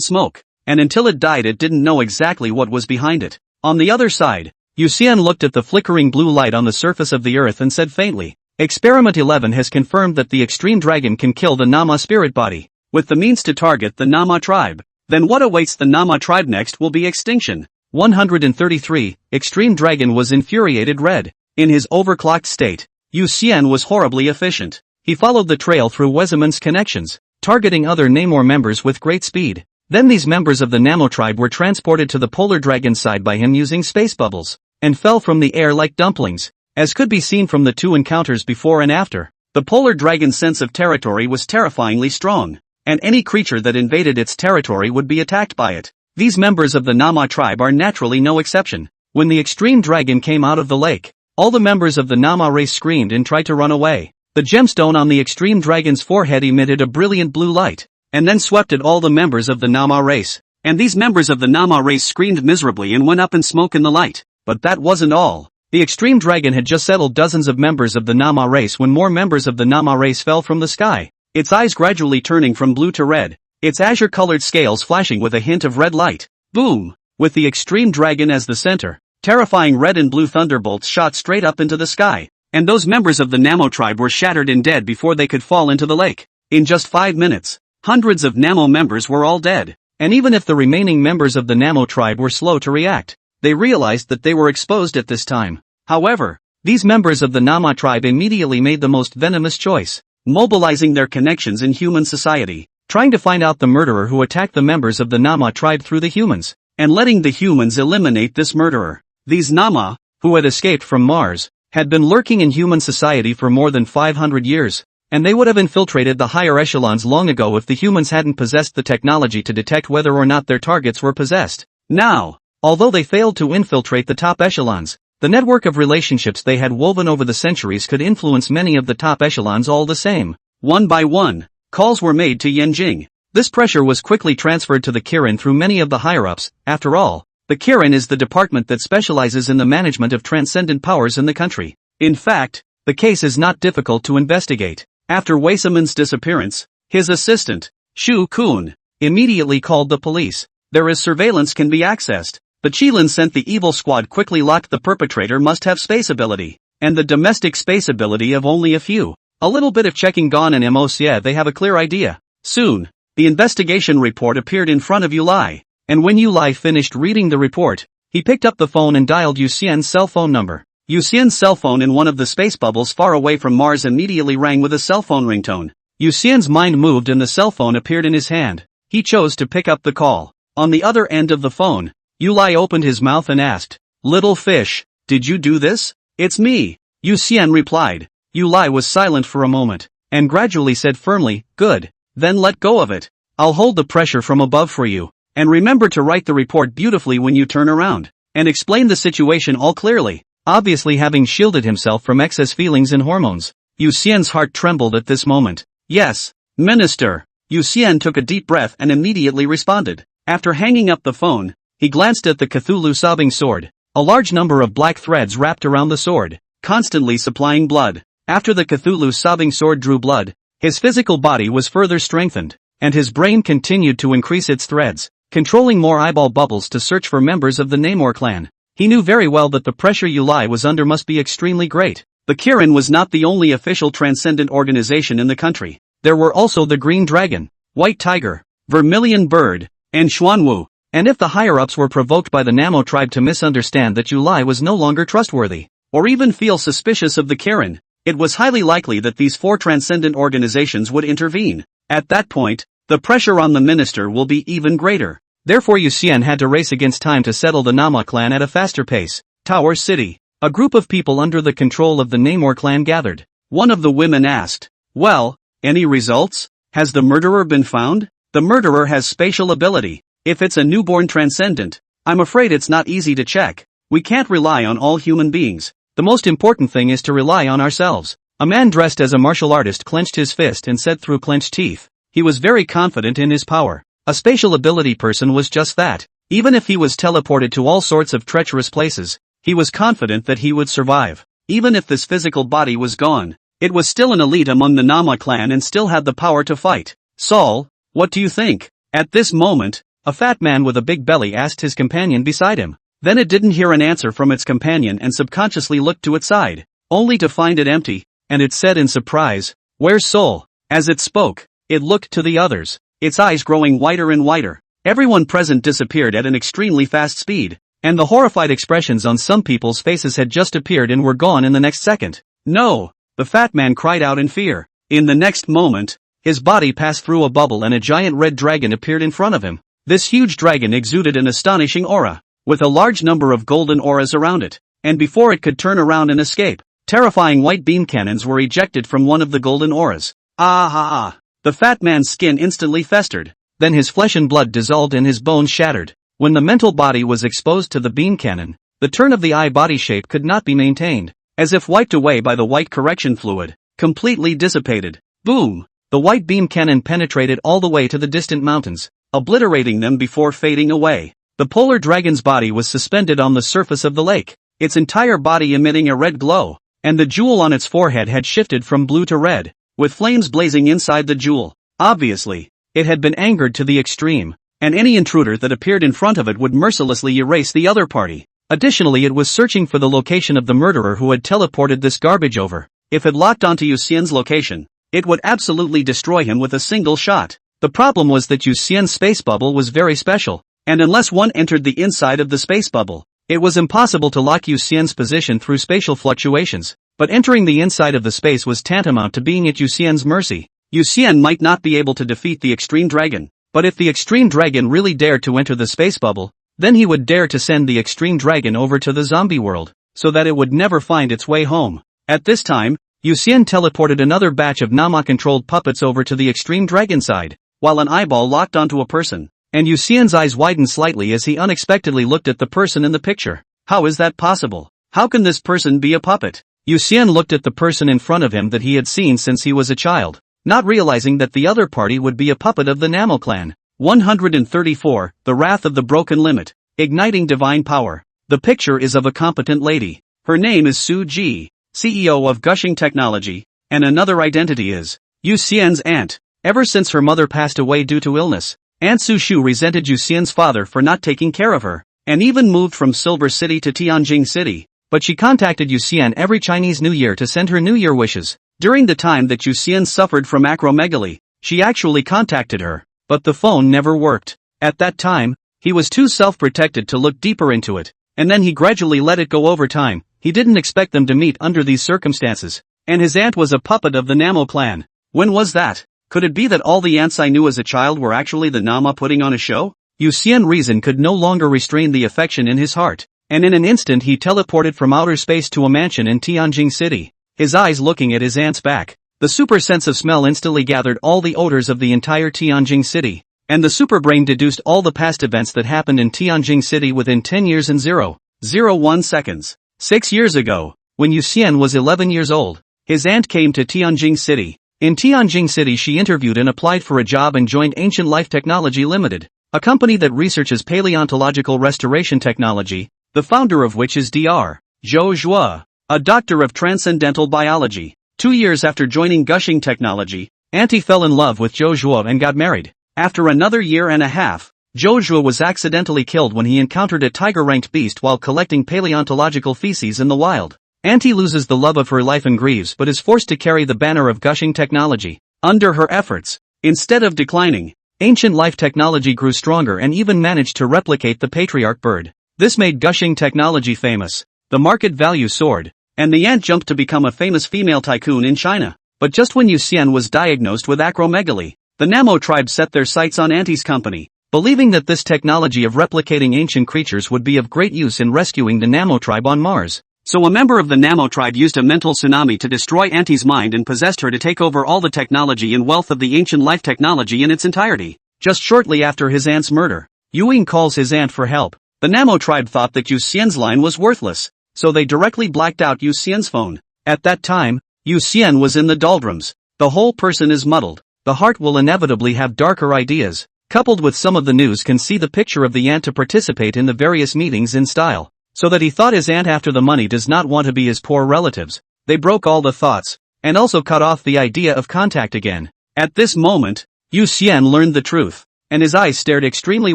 smoke, and until it died it didn't know exactly what was behind it. On the other side, Yu Xian looked at the flickering blue light on the surface of the earth and said faintly, "Experiment 11 has confirmed that the extreme dragon can kill the Nama spirit body, with the means to target the Nama tribe. Then what awaits the Nama tribe next will be extinction." 133. Extreme Dragon was infuriated red. In his overclocked state, Yu Xian was horribly efficient. He followed the trail through Wesumen's connections, targeting other Namor members with great speed. Then these members of the Namo tribe were transported to the polar dragon side by him using space bubbles, and fell from the air like dumplings, as could be seen from the two encounters before and after. The polar dragon's sense of territory was terrifyingly strong, and any creature that invaded its territory would be attacked by it. These members of the Nama tribe are naturally no exception. When the extreme dragon came out of the lake, all the members of the Nama race screamed and tried to run away. The gemstone on the extreme dragon's forehead emitted a brilliant blue light, and then swept at all the members of the Nama race. And these members of the Nama race screamed miserably and went up in smoke in the light. But that wasn't all. The extreme dragon had just settled dozens of members of the Nama race when more members of the Nama race fell from the sky, its eyes gradually turning from blue to red, its azure-colored scales flashing with a hint of red light. Boom! With the extreme dragon as the center, terrifying red and blue thunderbolts shot straight up into the sky, and those members of the Namo tribe were shattered and dead before they could fall into the lake. In just 5 minutes, hundreds of Namo members were all dead. and even if the remaining members of the Namo tribe were slow to react, they realized that they were exposed at this time. However, these members of the Nama tribe immediately made the most venomous choice, mobilizing their connections in human society, trying to find out the murderer who attacked the members of the Nama tribe through the humans, and letting the humans eliminate this murderer. These Nama, who had escaped from Mars, had been lurking in human society for more than 500 years, and they would have infiltrated the higher echelons long ago if the humans hadn't possessed the technology to detect whether or not their targets were possessed. Now, although they failed to infiltrate the top echelons, the network of relationships they had woven over the centuries could influence many of the top echelons all the same. One by one, calls were made to Yanjing. This pressure was quickly transferred to the Kirin through many of the higher-ups. After all, the Kirin is the department that specializes in the management of transcendent powers in the country. In fact, the case is not difficult to investigate. After Wei Simon's disappearance, his assistant, Shu Kun, immediately called the police. There is surveillance can be accessed. The Qilin sent the evil squad quickly locked the perpetrator must have space ability, and the domestic space ability of only a few. A little bit of checking gone and MOCA they have a clear idea. Soon, the investigation report appeared in front of Yulai, and when Yulai finished reading the report, he picked up the phone and dialed Yuxian's cell phone number. Yuxian's cell phone in one of the space bubbles far away from Mars immediately rang with a cell phone ringtone. Yuxian's mind moved and the cell phone appeared in his hand. He chose to pick up the call. On the other end of the phone, Yulai opened his mouth and asked, "Little fish, did you do this?" "It's me," Yuxian replied. Yulai was silent for a moment, and gradually said firmly, "Good, then let go of it. I'll hold the pressure from above for you, and remember to write the report beautifully when you turn around, and explain the situation all clearly." Obviously having shielded himself from excess feelings and hormones, Yuxian's heart trembled at this moment. "Yes, Minister." Yuxian took a deep breath and immediately responded. After hanging up the phone, he glanced at the Cthulhu sobbing sword. A large number of black threads wrapped around the sword, constantly supplying blood. After the Cthulhu sobbing sword drew blood, his physical body was further strengthened, and his brain continued to increase its threads, controlling more eyeball bubbles to search for members of the Namor clan. He knew very well that the pressure Yulai was under must be extremely great. The Kirin was not the only official transcendent organization in the country. There were also the Green Dragon, White Tiger, Vermilion Bird, and Xuanwu. And if the higher-ups were provoked by the Namo tribe to misunderstand that Yulai was no longer trustworthy, or even feel suspicious of the Kirin, it was highly likely that these four transcendent organizations would intervene. At that point, the pressure on the minister will be even greater. Therefore Yuxian had to race against time to settle the Nama clan at a faster pace. Tower City. A group of people under the control of the Namor clan gathered. One of the women asked, "Well, any results? Has the murderer been found?" "The murderer has spatial ability. If it's a newborn transcendent, I'm afraid it's not easy to check. We can't rely on all human beings. The most important thing is to rely on ourselves." A man dressed as a martial artist clenched his fist and said through clenched teeth. He was very confident in his power. A spatial ability person was just that. Even if he was teleported to all sorts of treacherous places, he was confident that he would survive. Even if this physical body was gone, it was still an elite among the Nama clan and still had the power to fight. "Saul, what do you think?" At this moment, a fat man with a big belly asked his companion beside him. Then it didn't hear an answer from its companion and subconsciously looked to its side, only to find it empty, and it said in surprise, "Where's Saul?" As it spoke, it looked to the others, its eyes growing wider and wider. Everyone present disappeared at an extremely fast speed, and the horrified expressions on some people's faces had just appeared and were gone in the next second. "No!" the fat man cried out in fear. In the next moment, his body passed through a bubble and a giant red dragon appeared in front of him. This huge dragon exuded an astonishing aura, with a large number of golden auras around it, and before it could turn around and escape, terrifying white beam cannons were ejected from one of the golden auras. Ah ha ah! The fat man's skin instantly festered, then his flesh and blood dissolved and his bones shattered. When the mental body was exposed to the beam cannon, the turn of the eye body shape could not be maintained, as if wiped away by the white correction fluid, completely dissipated. Boom! The white beam cannon penetrated all the way to the distant mountains, obliterating them before fading away. The polar dragon's body was suspended on the surface of the lake, its entire body emitting a red glow, and the jewel on its forehead had shifted from blue to red, with flames blazing inside the jewel. Obviously, it had been angered to the extreme, and any intruder that appeared in front of it would mercilessly erase the other party. Additionally, it was searching for the location of the murderer who had teleported this garbage over. If it locked onto Yuxian's location, it would absolutely destroy him with a single shot. The problem was that Yu Xian's space bubble was very special, and unless one entered the inside of the space bubble, it was impossible to lock Yu Xian's position through spatial fluctuations, but entering the inside of the space was tantamount to being at Yu Xian's mercy. Yu Xian might not be able to defeat the extreme dragon, but if the extreme dragon really dared to enter the space bubble, then he would dare to send the extreme dragon over to the zombie world, so that it would never find its way home. At this time, Yu Xian teleported another batch of Nama-controlled puppets over to the extreme dragon side, while an eyeball locked onto a person, and Yu Xian's eyes widened slightly as he unexpectedly looked at the person in the picture. How is that possible? How can this person be a puppet? Yu Xian looked at the person in front of him that he had seen since he was a child, not realizing that the other party would be a puppet of the Namo clan. 134, The Wrath of the Broken Limit, Igniting Divine Power. The picture is of a competent lady. Her name is Su Ji, CEO of Gushing Technology, and another identity is Yu Xian's aunt. Ever since her mother passed away due to illness, Aunt Su Shu resented Yu Xian's father for not taking care of her, and even moved from Silver City to Tianjing City. But she contacted Yu Xian every Chinese New Year to send her New Year wishes. During the time that Yu Xian suffered from acromegaly, she actually contacted her, but the phone never worked. At that time, he was too self-protected to look deeper into it, and then he gradually let it go over time. He didn't expect them to meet under these circumstances, and his aunt was a puppet of the Namo clan. When was that? Could it be that all the aunts I knew as a child were actually the Nama putting on a show? Yu Xian reason could no longer restrain the affection in his heart, and in an instant he teleported from outer space to a mansion in Tianjing City, his eyes looking at his aunt's back. The super sense of smell instantly gathered all the odors of the entire Tianjing City, and the super brain deduced all the past events that happened in Tianjing City within 10 years and 0.01 seconds. 6 years ago, when Yu Xian was 11 years old, his aunt came to Tianjing City. In Tianjing City she interviewed and applied for a job and joined Ancient Life Technology Limited, a company that researches paleontological restoration technology, the founder of which is Dr. Zhou Zhua, a doctor of transcendental biology. 2 years after joining Gushing Technology, Auntie fell in love with Zhou Zhua and got married. After another year and a half, Zhou Zhua was accidentally killed when he encountered a tiger-ranked beast while collecting paleontological feces in the wild. Auntie loses the love of her life and grieves but is forced to carry the banner of Gushing Technology. Under her efforts, instead of declining, Ancient Life Technology grew stronger and even managed to replicate the patriarch bird. This made Gushing Technology famous. The market value soared, and the aunt jumped to become a famous female tycoon in China. But just when Yu Xian was diagnosed with acromegaly, the Namo tribe set their sights on Auntie's company, believing that this technology of replicating ancient creatures would be of great use in rescuing the Namo tribe on Mars. So a member of the Namo tribe used a mental tsunami to destroy Auntie's mind and possessed her to take over all the technology and wealth of the Ancient Life Technology in its entirety. Just shortly after his aunt's murder, Yu Ying calls his aunt for help. The Namo tribe thought that Yu Xian's line was worthless, so they directly blacked out Yu Xian's phone. At that time, Yu Xian was in the doldrums. The whole person is muddled. The heart will inevitably have darker ideas. Coupled with some of the news can see the picture of the aunt to participate in the various meetings in style, so that he thought his aunt after the money does not want to be his poor relatives. They broke all the thoughts, and also cut off the idea of contact again. At this moment, Yu Xian learned the truth, and his eyes stared extremely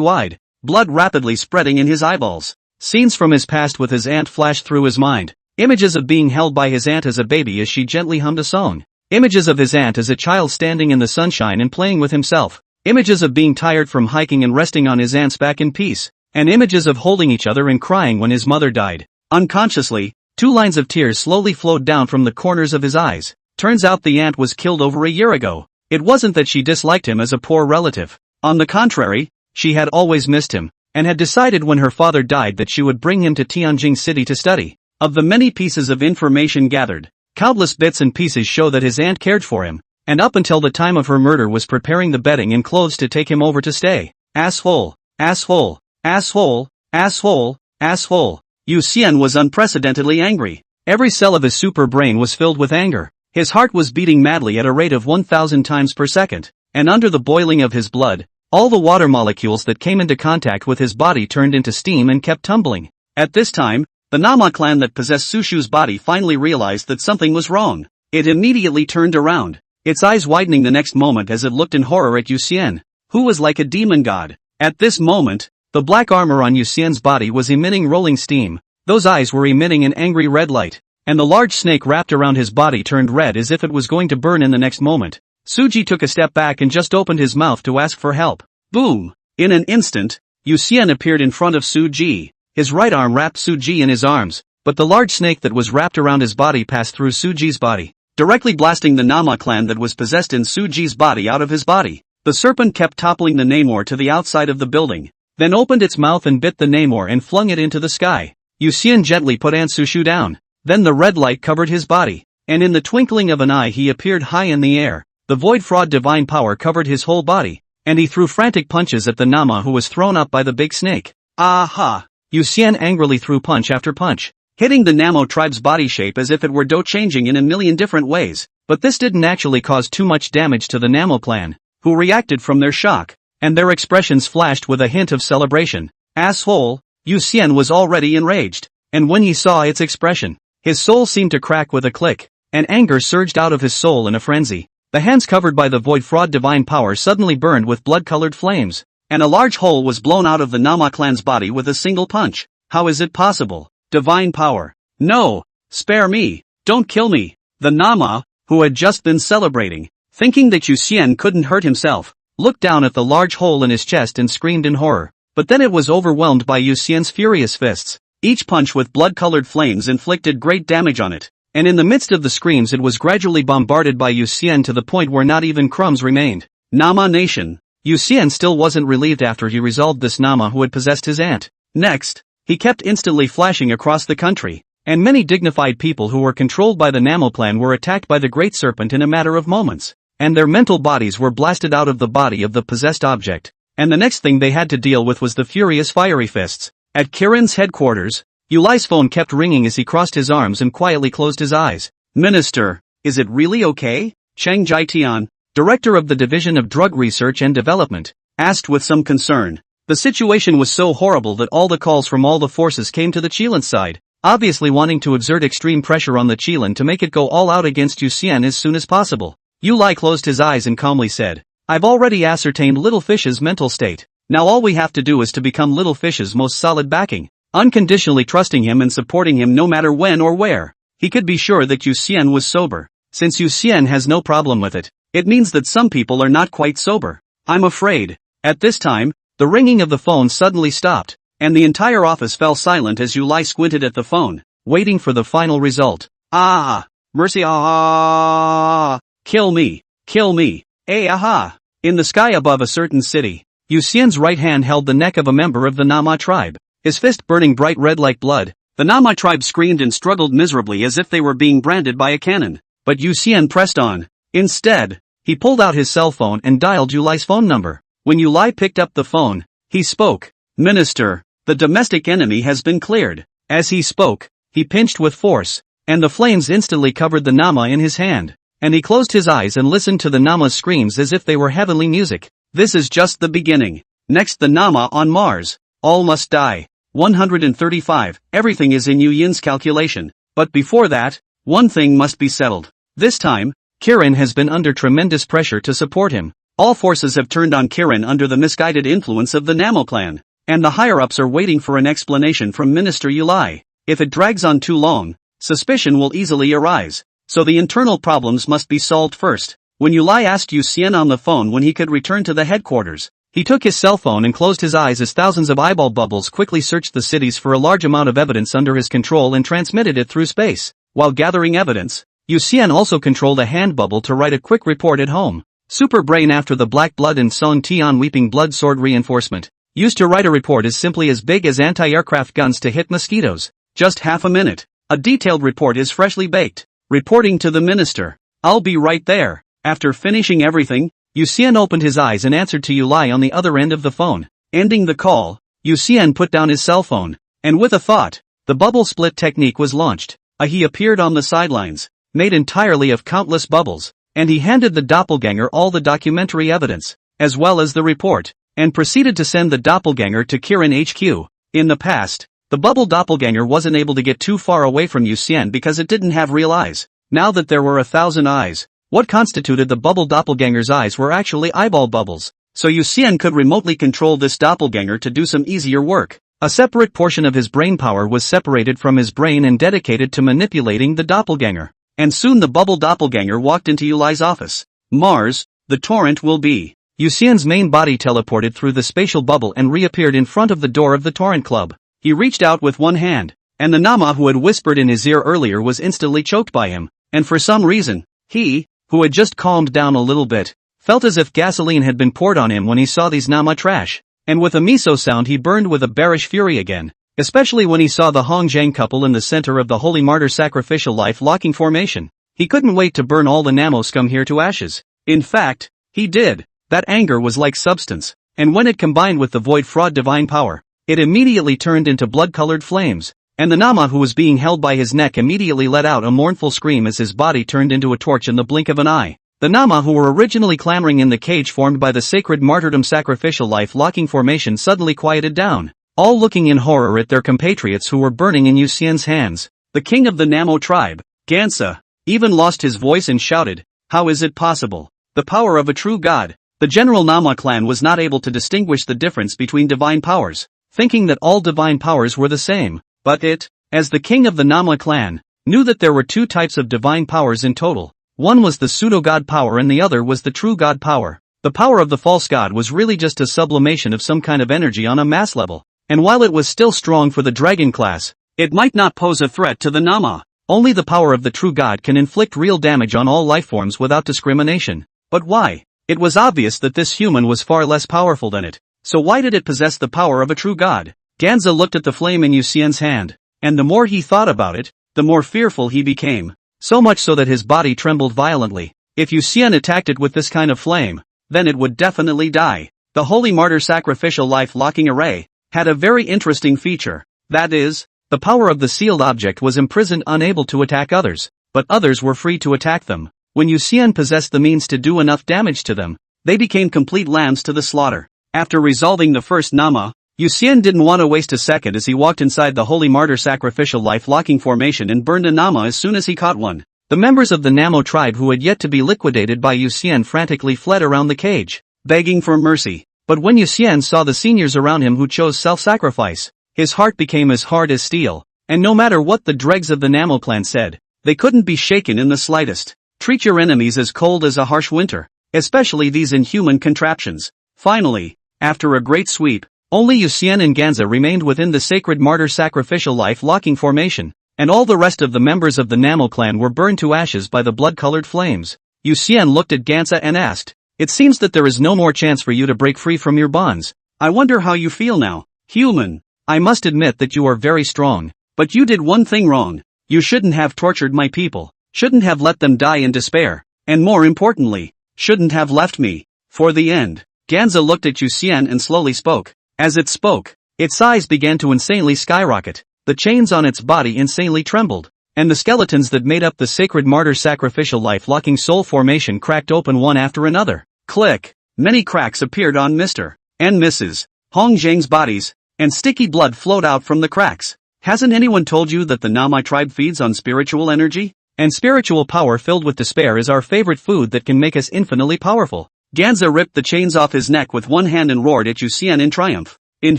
wide, blood rapidly spreading in his eyeballs. Scenes from his past with his aunt flashed through his mind. Images of being held by his aunt as a baby as she gently hummed a song. Images of his aunt as a child standing in the sunshine and playing with himself. Images of being tired from hiking and resting on his aunt's back in peace. And images of holding each other and crying when his mother died. Unconsciously, 2 lines of tears slowly flowed down from the corners of his eyes. Turns out the aunt was killed over a year ago. It wasn't that she disliked him as a poor relative. On the contrary, she had always missed him, and had decided when her father died that she would bring him to Tianjing City to study. Of the many pieces of information gathered, countless bits and pieces show that his aunt cared for him, and up until the time of her murder was preparing the bedding and clothes to take him over to stay. Asshole, asshole, asshole, asshole, asshole. Yu Xian was unprecedentedly angry. Every cell of his super brain was filled with anger. His heart was beating madly at a rate of 1,000 times per second, and under the boiling of his blood, all the water molecules that came into contact with his body turned into steam and kept tumbling. At this time, the Nama clan that possessed Sushu's body finally realized that something was wrong. It immediately turned around, its eyes widening the next moment as it looked in horror at Yu Xian, who was like a demon god. At this moment, the black armor on Yu Xian's body was emitting rolling steam, those eyes were emitting an angry red light, and the large snake wrapped around his body turned red as if it was going to burn in the next moment. Suji took a step back and just opened his mouth to ask for help. Boom! In an instant, Yu Xian appeared in front of Suji. His right arm wrapped Suji in his arms, but the large snake that was wrapped around his body passed through Suji's body, directly blasting the Nama clan that was possessed in Suji's body out of his body. The serpent kept toppling the Namor to the outside of the building, then opened its mouth and bit the Namor and flung it into the sky. Yu Xian gently put Ansushu down. Then the red light covered his body, and in the twinkling of an eye he appeared high in the air. The void fraud divine power covered his whole body, and he threw frantic punches at the Nama who was thrown up by the big snake. Aha! Yu Xian angrily threw punch after punch, hitting the Namo tribe's body shape as if it were dough, changing in a million different ways. But this didn't actually cause too much damage to the Namo clan, who reacted from their shock, and their expressions flashed with a hint of celebration. Asshole! Yu Xian was already enraged, and when he saw its expression, his soul seemed to crack with a click, and anger surged out of his soul in a frenzy. The hands covered by the void fraud divine power suddenly burned with blood-colored flames, and a large hole was blown out of the Nama clan's body with a single punch. How is it possible? Divine power. No! Spare me! Don't kill me! The Nama, who had just been celebrating, thinking that Yu Xian couldn't hurt himself, looked down at the large hole in his chest and screamed in horror. But then it was overwhelmed by Yu Xian's furious fists. Each punch with blood-colored flames inflicted great damage on it, and in the midst of the screams it was gradually bombarded by Yu Xian to the point where not even crumbs remained. Nama Nation. Yu Xian still wasn't relieved after he resolved this Nama who had possessed his aunt. Next, he kept instantly flashing across the country, and many dignified people who were controlled by the Namo clan were attacked by the Great Serpent in a matter of moments, and their mental bodies were blasted out of the body of the possessed object, and the next thing they had to deal with was the furious fiery fists. At Kirin's headquarters, Yuli's phone kept ringing as he crossed his arms and quietly closed his eyes. Minister, is it really okay? Cheng Jietian, director of the Division of Drug Research and Development, asked with some concern. The situation was so horrible that all the calls from all the forces came to the Qilin side, obviously wanting to exert extreme pressure on the Qilin to make it go all out against Yu Xian as soon as possible. Yuli closed his eyes and calmly said, I've already ascertained Little Fish's mental state. Now all we have to do is to become Little Fish's most solid backing, unconditionally trusting him and supporting him no matter when or where. He could be sure that Yu Xian was sober. Since Yu Xian has no problem with it, it means that some people are not quite sober. I'm afraid. At this time, the ringing of the phone suddenly stopped, and the entire office fell silent as Yuli squinted at the phone, waiting for the final result. Ah! Mercy, ah! Kill me! Kill me! Aha! In the sky above a certain city, Yu Xian's right hand held the neck of a member of the Nama tribe, his fist burning bright red like blood. The Nama tribe screamed and struggled miserably as if they were being branded by a cannon, but Yu Xian pressed on. Instead, he pulled out his cell phone and dialed Yuli's phone number. When Yuli picked up the phone, he spoke. Minister, the domestic enemy has been cleared. As he spoke, he pinched with force, and the flames instantly covered the Nama in his hand, and he closed his eyes and listened to the Nama's screams as if they were heavenly music. This is just the beginning. Next, the Nama on Mars. All must die. 135. Everything is in Yu Yin's calculation. But before that, one thing must be settled. This time, Kirin has been under tremendous pressure to support him. All forces have turned on Kirin under the misguided influence of the Namo clan, and the higher-ups are waiting for an explanation from Minister Yuli. If it drags on too long, suspicion will easily arise, so the internal problems must be solved first. When Yuli asked Yu Xian on the phone when he could return to the headquarters, he took his cell phone and closed his eyes as thousands of eyeball bubbles quickly searched the cities for a large amount of evidence under his control and transmitted it through space. While gathering evidence, Yu Xian also controlled a hand bubble to write a quick report at home. Super Brain after the Black Blood and Song Tian Weeping Blood Sword reinforcement, used to write a report as simply as big as anti-aircraft guns to hit mosquitoes. Just half a minute. A detailed report is freshly baked. Reporting to the minister. I'll be right there. After finishing everything, Yu Xian opened his eyes and answered to Yuli on the other end of the phone. Ending the call, Yu Xian put down his cell phone, and with a thought, the bubble split technique was launched. He appeared on the sidelines, made entirely of countless bubbles, and he handed the doppelganger all the documentary evidence, as well as the report, and proceeded to send the doppelganger to Kirin HQ. In the past, the bubble doppelganger wasn't able to get too far away from Yu Xian because it didn't have real eyes. Now that there were 1,000 eyes, what constituted the bubble doppelganger's eyes were actually eyeball bubbles, so Yu Xian could remotely control this doppelganger to do some easier work. A separate portion of his brain power was separated from his brain and dedicated to manipulating the doppelganger. And soon the bubble doppelganger walked into Yuli's office. Mars, the torrent will be. Yuxian's main body teleported through the spatial bubble and reappeared in front of the door of the torrent club. He reached out with one hand, and the Nama who had whispered in his ear earlier was instantly choked by him, and for some reason, he, who had just calmed down a little bit, felt as if gasoline had been poured on him when he saw these Nama trash, and with a miso sound he burned with a bearish fury again, especially when he saw the Hongjiang couple in the center of the Holy Martyr sacrificial life locking formation. He couldn't wait to burn all the Namo scum here to ashes. In fact, he did. That anger was like substance, and when it combined with the void fraud divine power, it immediately turned into blood-colored flames, and the Nama who was being held by his neck immediately let out a mournful scream as his body turned into a torch in the blink of an eye. The Nama who were originally clamoring in the cage formed by the sacred martyrdom sacrificial life locking formation suddenly quieted down, all looking in horror at their compatriots who were burning in Yuxian's hands. The king of the Namo tribe, Gansa, even lost his voice and shouted, "How is it possible? The power of a true god." The general Nama clan was not able to distinguish the difference between divine powers, thinking that all divine powers were the same, but it, as the king of the Nama clan, knew that there were two types of divine powers in total. One was the pseudo-god power and the other was the true god power. The power of the false god was really just a sublimation of some kind of energy on a mass level, and while it was still strong for the dragon class, it might not pose a threat to the Nama. Only the power of the true god can inflict real damage on all lifeforms without discrimination. But why? It was obvious that this human was far less powerful than it, so why did it possess the power of a true god? Ganza looked at the flame in Yuxian's hand, and the more he thought about it, the more fearful he became, so much so that his body trembled violently. If Yuxian attacked it with this kind of flame, then it would definitely die. The Holy Martyr sacrificial life locking array had a very interesting feature, that is, the power of the sealed object was imprisoned unable to attack others, but others were free to attack them. When Yuxian possessed the means to do enough damage to them, they became complete lambs to the slaughter. After resolving the first Nama, Yuxian didn't want to waste a second as he walked inside the Holy Martyr sacrificial life locking formation and burned a Nama as soon as he caught one. The members of the Namo tribe who had yet to be liquidated by Yuxian frantically fled around the cage, begging for mercy. But when Yuxian saw the seniors around him who chose self-sacrifice, his heart became as hard as steel, and no matter what the dregs of the Namo clan said, they couldn't be shaken in the slightest. Treat your enemies as cold as a harsh winter, especially these inhuman contraptions. Finally, after a great sweep, only Yuxian and Ganza remained within the sacred martyr sacrificial life locking formation, and all the rest of the members of the Namo clan were burned to ashes by the blood-colored flames. Yuxian looked at Ganza and asked, "It seems that there is no more chance for you to break free from your bonds. I wonder how you feel now." "Human, I must admit that you are very strong, but you did one thing wrong. You shouldn't have tortured my people. Shouldn't have let them die in despair, and more importantly, shouldn't have left me for the end." Ganza looked at Yuxian and slowly spoke. As it spoke, its size began to insanely skyrocket, the chains on its body insanely trembled, and the skeletons that made up the sacred martyr sacrificial life locking soul formation cracked open one after another. Click! Many cracks appeared on Mr. and Mrs. Hongjiang's bodies, and sticky blood flowed out from the cracks. Hasn't anyone told you that the Namai tribe feeds on spiritual energy? And spiritual power filled with despair is our favorite food that can make us infinitely powerful. Ganza ripped the chains off his neck with one hand and roared at Yuxian in triumph. In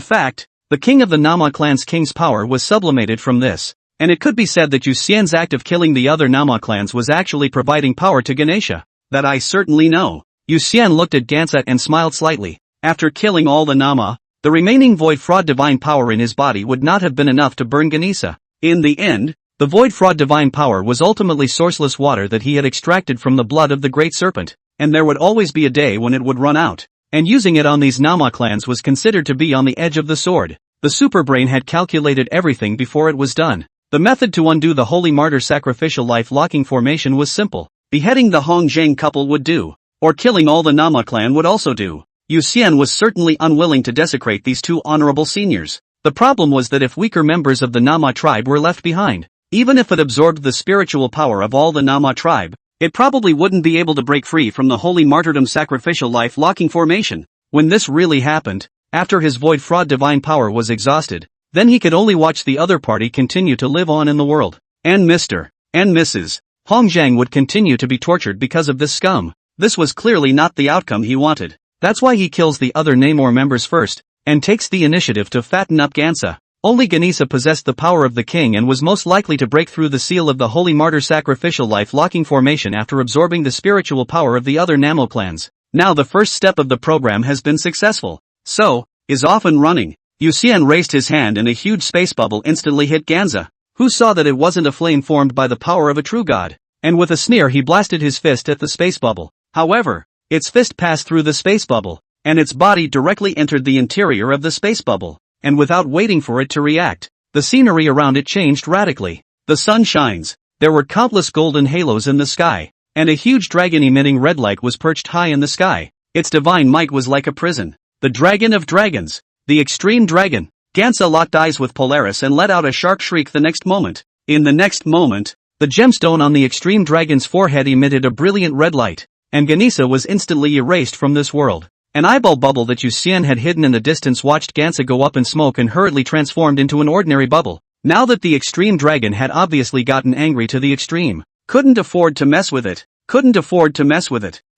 fact, the king of the Nama clan's king's power was sublimated from this, and it could be said that Yuxian's act of killing the other Nama clans was actually providing power to Ganesha. That I certainly know. Yuxian looked at Ganza and smiled slightly. After killing all the Nama, the remaining void fraud divine power in his body would not have been enough to burn Ganesha. In the end, the void fraud divine power was ultimately sourceless water that he had extracted from the blood of the great serpent, and there would always be a day when it would run out, and using it on these Nama clans was considered to be on the edge of the sword. The superbrain had calculated everything before it was done. The method to undo the holy martyr sacrificial life locking formation was simple. Beheading the Hongjiang couple would do, or killing all the Nama clan would also do. Yuxian was certainly unwilling to desecrate these two honorable seniors. The problem was that if weaker members of the Nama tribe were left behind, even if it absorbed the spiritual power of all the Nama tribe, it probably wouldn't be able to break free from the holy martyrdom sacrificial life locking formation. When this really happened, after his void fraud divine power was exhausted, then he could only watch the other party continue to live on in the world, and Mr. and Mrs. Hongjiang would continue to be tortured because of this scum. This was clearly not the outcome he wanted. That's why he kills the other Namor members first, and takes the initiative to fatten up Gansa. Only Ganesa possessed the power of the king and was most likely to break through the seal of the Holy Martyr Sacrificial Life Locking Formation after absorbing the spiritual power of the other Namo clans. Now the first step of the program has been successful. So, is off and running. Yu Xian raised his hand and a huge space bubble instantly hit Ganza, who saw that it wasn't a flame formed by the power of a true god. And with a sneer he blasted his fist at the space bubble. However, its fist passed through the space bubble, and its body directly entered the interior of the space bubble. And without waiting for it to react, the scenery around it changed radically. The sun shines. There were countless golden halos in the sky, and a huge dragon emitting red light was perched high in the sky. Its divine might was like a prison. The dragon of dragons. The extreme dragon. Gansa locked eyes with Polaris and let out a sharp shriek the next moment. In the next moment, the gemstone on the extreme dragon's forehead emitted a brilliant red light, and Ganesa was instantly erased from this world. An eyeball bubble that Yu Xian had hidden in the distance watched Gansa go up in smoke and hurriedly transformed into an ordinary bubble. Now that the extreme dragon had obviously gotten angry to the extreme, couldn't afford to mess with it.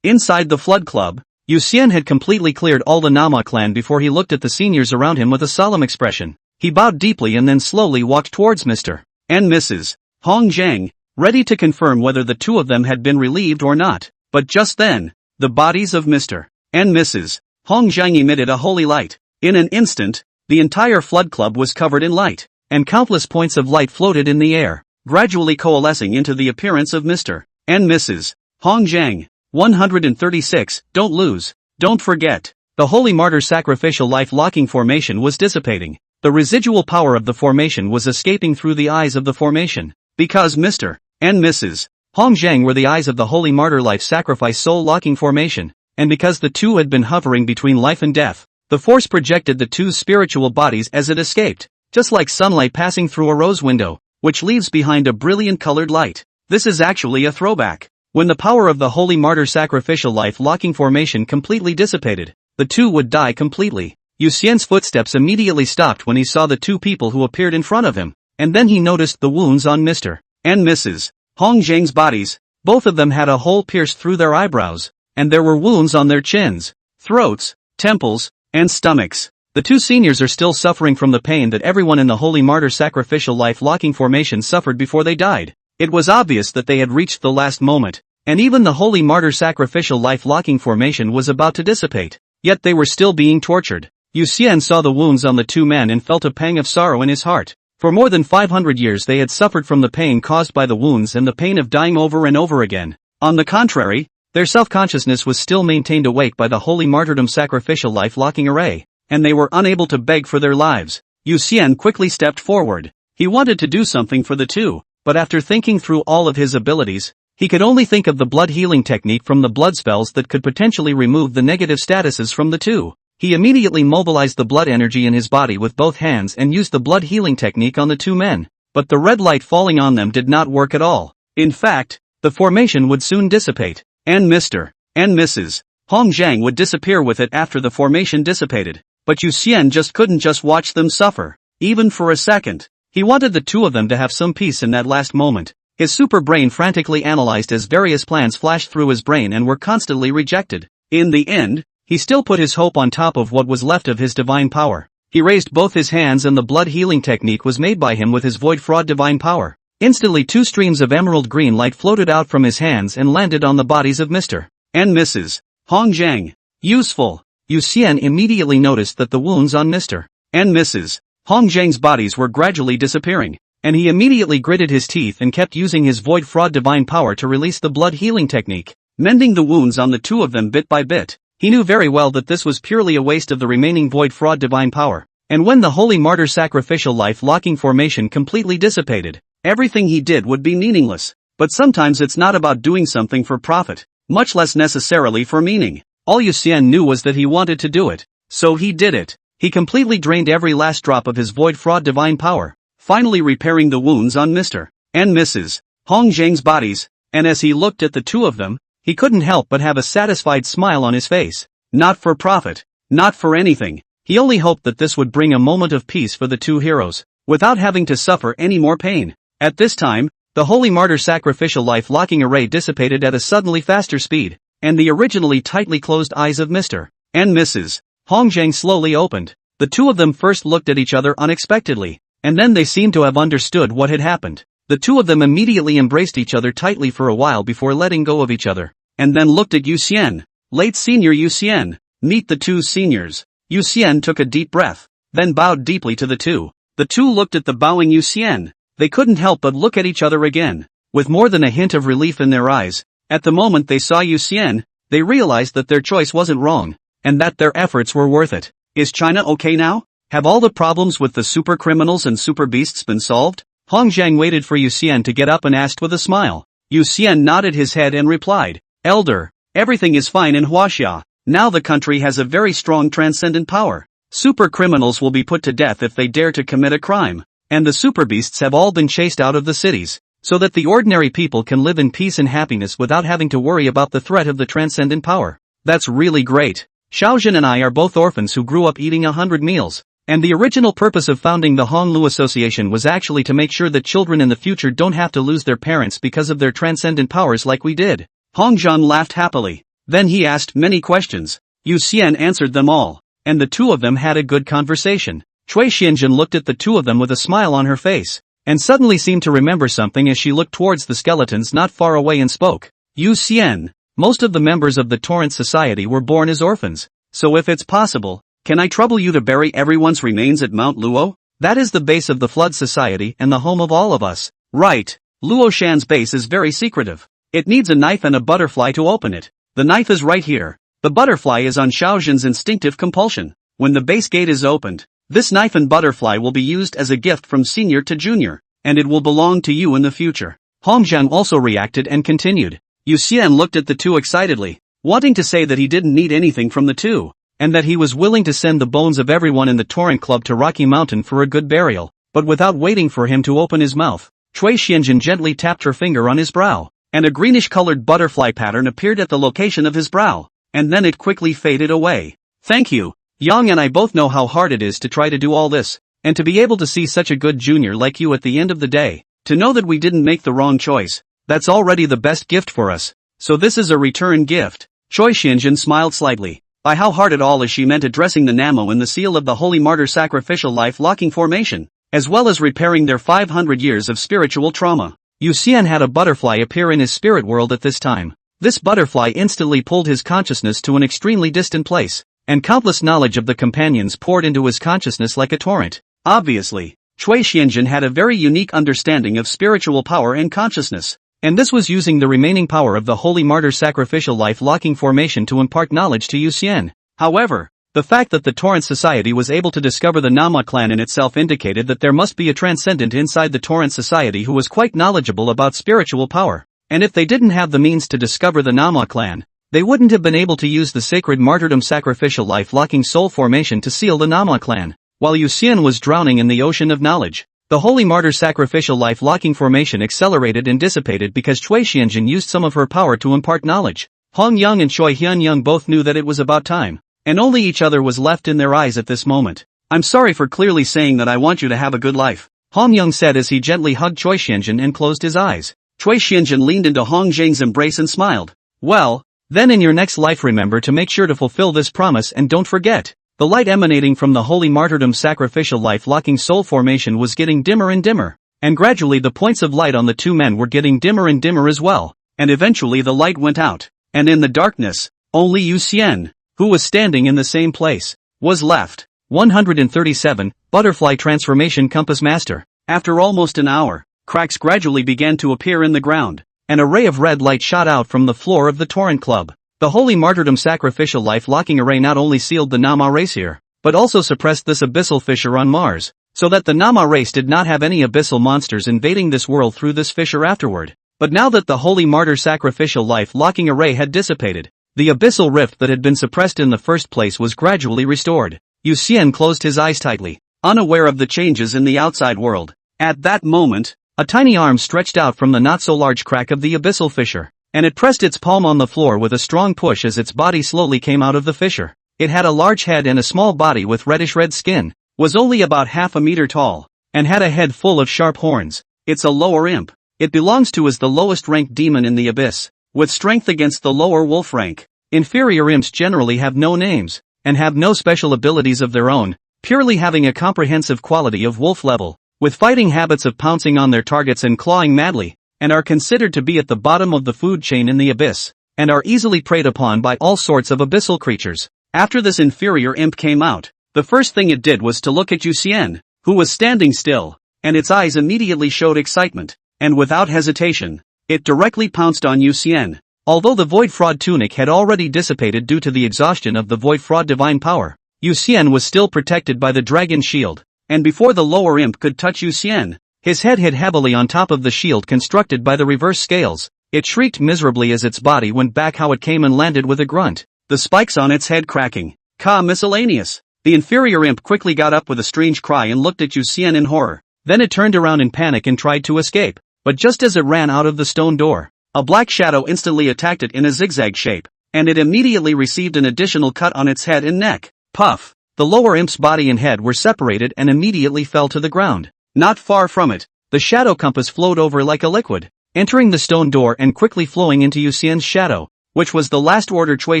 Inside the Flood Club, Yu Xian had completely cleared all the Nama clan before he looked at the seniors around him with a solemn expression. He bowed deeply and then slowly walked towards Mr. and Mrs. Hong Zhang, ready to confirm whether the two of them had been relieved or not. But just then, the bodies of Mr. and Mrs. Hong Zhang emitted a holy light. In an instant, the entire Flood Club was covered in light, and countless points of light floated in the air, gradually coalescing into the appearance of Mr. and Mrs. Hong Zhang. 136. Don't lose. Don't forget. The Holy Martyr Sacrificial Life Locking Formation was dissipating. The residual power of the formation was escaping through the eyes of the formation. Because Mr. and Mrs. Hong Zhang were the eyes of the Holy Martyr Life Sacrifice Soul Locking Formation, and because the two had been hovering between life and death, the force projected the two's spiritual bodies as it escaped, just like sunlight passing through a rose window, which leaves behind a brilliant colored light. This is actually a throwback. When the power of the Holy Martyr Sacrificial Life Locking Formation completely dissipated, the two would die completely. Yu Xian's footsteps immediately stopped when he saw the two people who appeared in front of him, and then he noticed the wounds on Mr. and Mrs. Hong Zhang's bodies. Both of them had a hole pierced through their eyebrows, and there were wounds on their chins, throats, temples, and stomachs. The two seniors are still suffering from the pain that everyone in the Holy Martyr Sacrificial Life Locking Formation suffered before they died. It was obvious that they had reached the last moment, and even the Holy Martyr Sacrificial Life Locking Formation was about to dissipate. Yet they were still being tortured. Yu Xian saw the wounds on the two men and felt a pang of sorrow in his heart. For more than 500 years they had suffered from the pain caused by the wounds and the pain of dying over and over again. On the contrary, their self-consciousness was still maintained awake by the Holy Martyrdom Sacrificial Life Locking Array, and they were unable to beg for their lives. Yu Xian quickly stepped forward. He wanted to do something for the two, but after thinking through all of his abilities, he could only think of the blood healing technique from the blood spells that could potentially remove the negative statuses from the two. He immediately mobilized the blood energy in his body with both hands and used the blood healing technique on the two men, but the red light falling on them did not work at all. In fact, the formation would soon dissipate, and Mr. and Mrs. Hong Zhang would disappear with it after the formation dissipated. But Yu Xian couldn't just watch them suffer, even for a second. He wanted the two of them to have some peace in that last moment. His super brain frantically analyzed as various plans flashed through his brain and were constantly rejected. In the end, he still put his hope on top of what was left of his divine power. He raised both his hands and the blood healing technique was made by him with his void fraud divine power. Instantly 2 streams of emerald green light floated out from his hands and landed on the bodies of Mr. and Mrs. Hong Zhang. Useful. Yu Xian immediately noticed that the wounds on Mr. and Mrs. Hong Zhang's bodies were gradually disappearing, and he immediately gritted his teeth and kept using his void fraud divine power to release the blood healing technique, mending the wounds on the two of them bit by bit. He knew very well that this was purely a waste of the remaining void fraud divine power, and when the Holy Martyr Sacrificial Life Locking Formation completely dissipated, everything he did would be meaningless. But sometimes it's not about doing something for profit, much less necessarily for meaning. All Yu Xian knew was that he wanted to do it, so he did it. He completely drained every last drop of his void fraud divine power, finally repairing the wounds on Mr. and Mrs. Hong Zhang's bodies, and as he looked at the two of them, he couldn't help but have a satisfied smile on his face. Not for profit, not for anything. He only hoped that this would bring a moment of peace for the two heroes, without having to suffer any more pain. At this time, the Holy Martyr Sacrificial Life Locking Array dissipated at a suddenly faster speed, and the originally tightly closed eyes of Mr. and Mrs. Hong Zhang slowly opened. The two of them first looked at each other unexpectedly, and then they seemed to have understood what had happened. The two of them immediately embraced each other tightly for a while before letting go of each other, and then looked at Yu Xian. Late senior Yu Xian, meet the two seniors. Yu Xian took a deep breath, then bowed deeply to the two. The two looked at the bowing Yu Xian. They couldn't help but look at each other again, with more than a hint of relief in their eyes. At the moment they saw Yu Xian, they realized that their choice wasn't wrong, and that their efforts were worth it. Is China okay now? Have all the problems with the super criminals and super beasts been solved? Hong Zhang waited for Yu Xian to get up and asked with a smile. Yu Xian nodded his head and replied, Elder, everything is fine in Huaxia. Now the country has a very strong transcendent power. Super criminals will be put to death if they dare to commit a crime, and the super beasts have all been chased out of the cities, so that the ordinary people can live in peace and happiness without having to worry about the threat of the transcendent power. That's really great. Xiaojun and I are both orphans who grew up eating 100 meals, and the original purpose of founding the Honglu Association was actually to make sure that children in the future don't have to lose their parents because of their transcendent powers like we did. Hong Zhan laughed happily. Then he asked many questions. Yu Xian answered them all, and the two of them had a good conversation. Cui Xianjun looked at the two of them with a smile on her face, and suddenly seemed to remember something as she looked towards the skeletons not far away and spoke. Yu Xian, most of the members of the Torrent Society were born as orphans, so if it's possible, can I trouble you to bury everyone's remains at Mount Luo? That is the base of the Flood Society and the home of all of us. Right. Luo Shan's base is very secretive. It needs a knife and a butterfly to open it. The knife is right here. The butterfly is on Xiaojun's instinctive compulsion. When the base gate is opened, this knife and butterfly will be used as a gift from senior to junior, and it will belong to you in the future. Hong Zhang also reacted and continued. Yu Xian looked at the two excitedly, wanting to say that he didn't need anything from the two, and that he was willing to send the bones of everyone in the Torrent Club to Rocky Mountain for a good burial, but without waiting for him to open his mouth. Cui Xianjun gently tapped her finger on his brow, and a greenish-colored butterfly pattern appeared at the location of his brow, and then it quickly faded away. Thank you. Yang and I both know how hard it is to try to do all this, and to be able to see such a good junior like you at the end of the day, to know that we didn't make the wrong choice, that's already the best gift for us. So this is a return gift. Cui Xianjun smiled slightly. By how hard at all is she meant addressing the Namo in the seal of the Holy Martyr Sacrificial Life Locking Formation, as well as repairing their 500 years of spiritual trauma. Yu Xian had a butterfly appear in his spirit world at this time. This butterfly instantly pulled his consciousness to an extremely distant place, and countless knowledge of the companions poured into his consciousness like a torrent. Obviously, Cui Xianjun had a very unique understanding of spiritual power and consciousness, and this was using the remaining power of the Holy Martyr Sacrificial Life Locking Formation to impart knowledge to Yu Xian. However, the fact that the Torrent Society was able to discover the Nama clan in itself indicated that there must be a transcendent inside the Torrent Society who was quite knowledgeable about spiritual power, and if they didn't have the means to discover the Nama clan, they wouldn't have been able to use the sacred martyrdom sacrificial life locking soul formation to seal the Nama clan. While Yu Xian was drowning in the ocean of knowledge, the Holy Martyr Sacrificial Life Locking Formation accelerated and dissipated because Cui Xianjun used some of her power to impart knowledge. Hong Yang and Choi Hyun Young both knew that it was about time, and only each other was left in their eyes at this moment. I'm sorry for clearly saying that I want you to have a good life, Hong Yang said as he gently hugged Cui Xianjun and closed his eyes. Cui Xianjun leaned into Hong Zhang's embrace and smiled. Well, then in your next life remember to make sure to fulfill this promise and don't forget. The light emanating from the Holy Martyrdom Sacrificial Life Locking Soul Formation was getting dimmer and dimmer, and gradually the points of light on the two men were getting dimmer and dimmer as well, and eventually the light went out, and in the darkness, only Yu Xian, who was standing in the same place, was left. 137, Butterfly Transformation Compass Master. After almost an hour, cracks gradually began to appear in the ground. An array of red light shot out from the floor of the Torrent Club. The Holy Martyrdom Sacrificial Life Locking Array not only sealed the Nama race here, but also suppressed this abyssal fissure on Mars, so that the Nama race did not have any abyssal monsters invading this world through this fissure afterward. But now that the Holy Martyr Sacrificial Life Locking Array had dissipated, the abyssal rift that had been suppressed in the first place was gradually restored. Yu Xian closed his eyes tightly, unaware of the changes in the outside world. At that moment, a tiny arm stretched out from the not-so-large crack of the abyssal fissure, and it pressed its palm on the floor with a strong push as its body slowly came out of the fissure. It had a large head and a small body with reddish-red skin, was only about half a meter tall, and had a head full of sharp horns. It's a lower imp. It belongs to as the lowest-ranked demon in the abyss, with strength against the lower wolf rank. Inferior imps generally have no names, and have no special abilities of their own, purely having a comprehensive quality of wolf level, with fighting habits of pouncing on their targets and clawing madly, and are considered to be at the bottom of the food chain in the abyss, and are easily preyed upon by all sorts of abyssal creatures. After this inferior imp came out, the first thing it did was to look at Yuxian, who was standing still, and its eyes immediately showed excitement, and without hesitation, it directly pounced on Yuxian. Although the Void Fraud tunic had already dissipated due to the exhaustion of the Void Fraud divine power, Yuxian was still protected by the dragon shield, and before the lower imp could touch Yuxian, his head hit heavily on top of the shield constructed by the reverse scales. It shrieked miserably as its body went back how it came and landed with a grunt, the spikes on its head cracking. Miscellaneous. The inferior imp quickly got up with a strange cry and looked at Yuxian in horror. Then it turned around in panic and tried to escape, but just as it ran out of the stone door, a black shadow instantly attacked it in a zigzag shape, and it immediately received an additional cut on its head and neck. Puff! The lower imp's body and head were separated and immediately fell to the ground. Not far from it, the shadow compass flowed over like a liquid, entering the stone door and quickly flowing into Yuxian's shadow, which was the last order Cui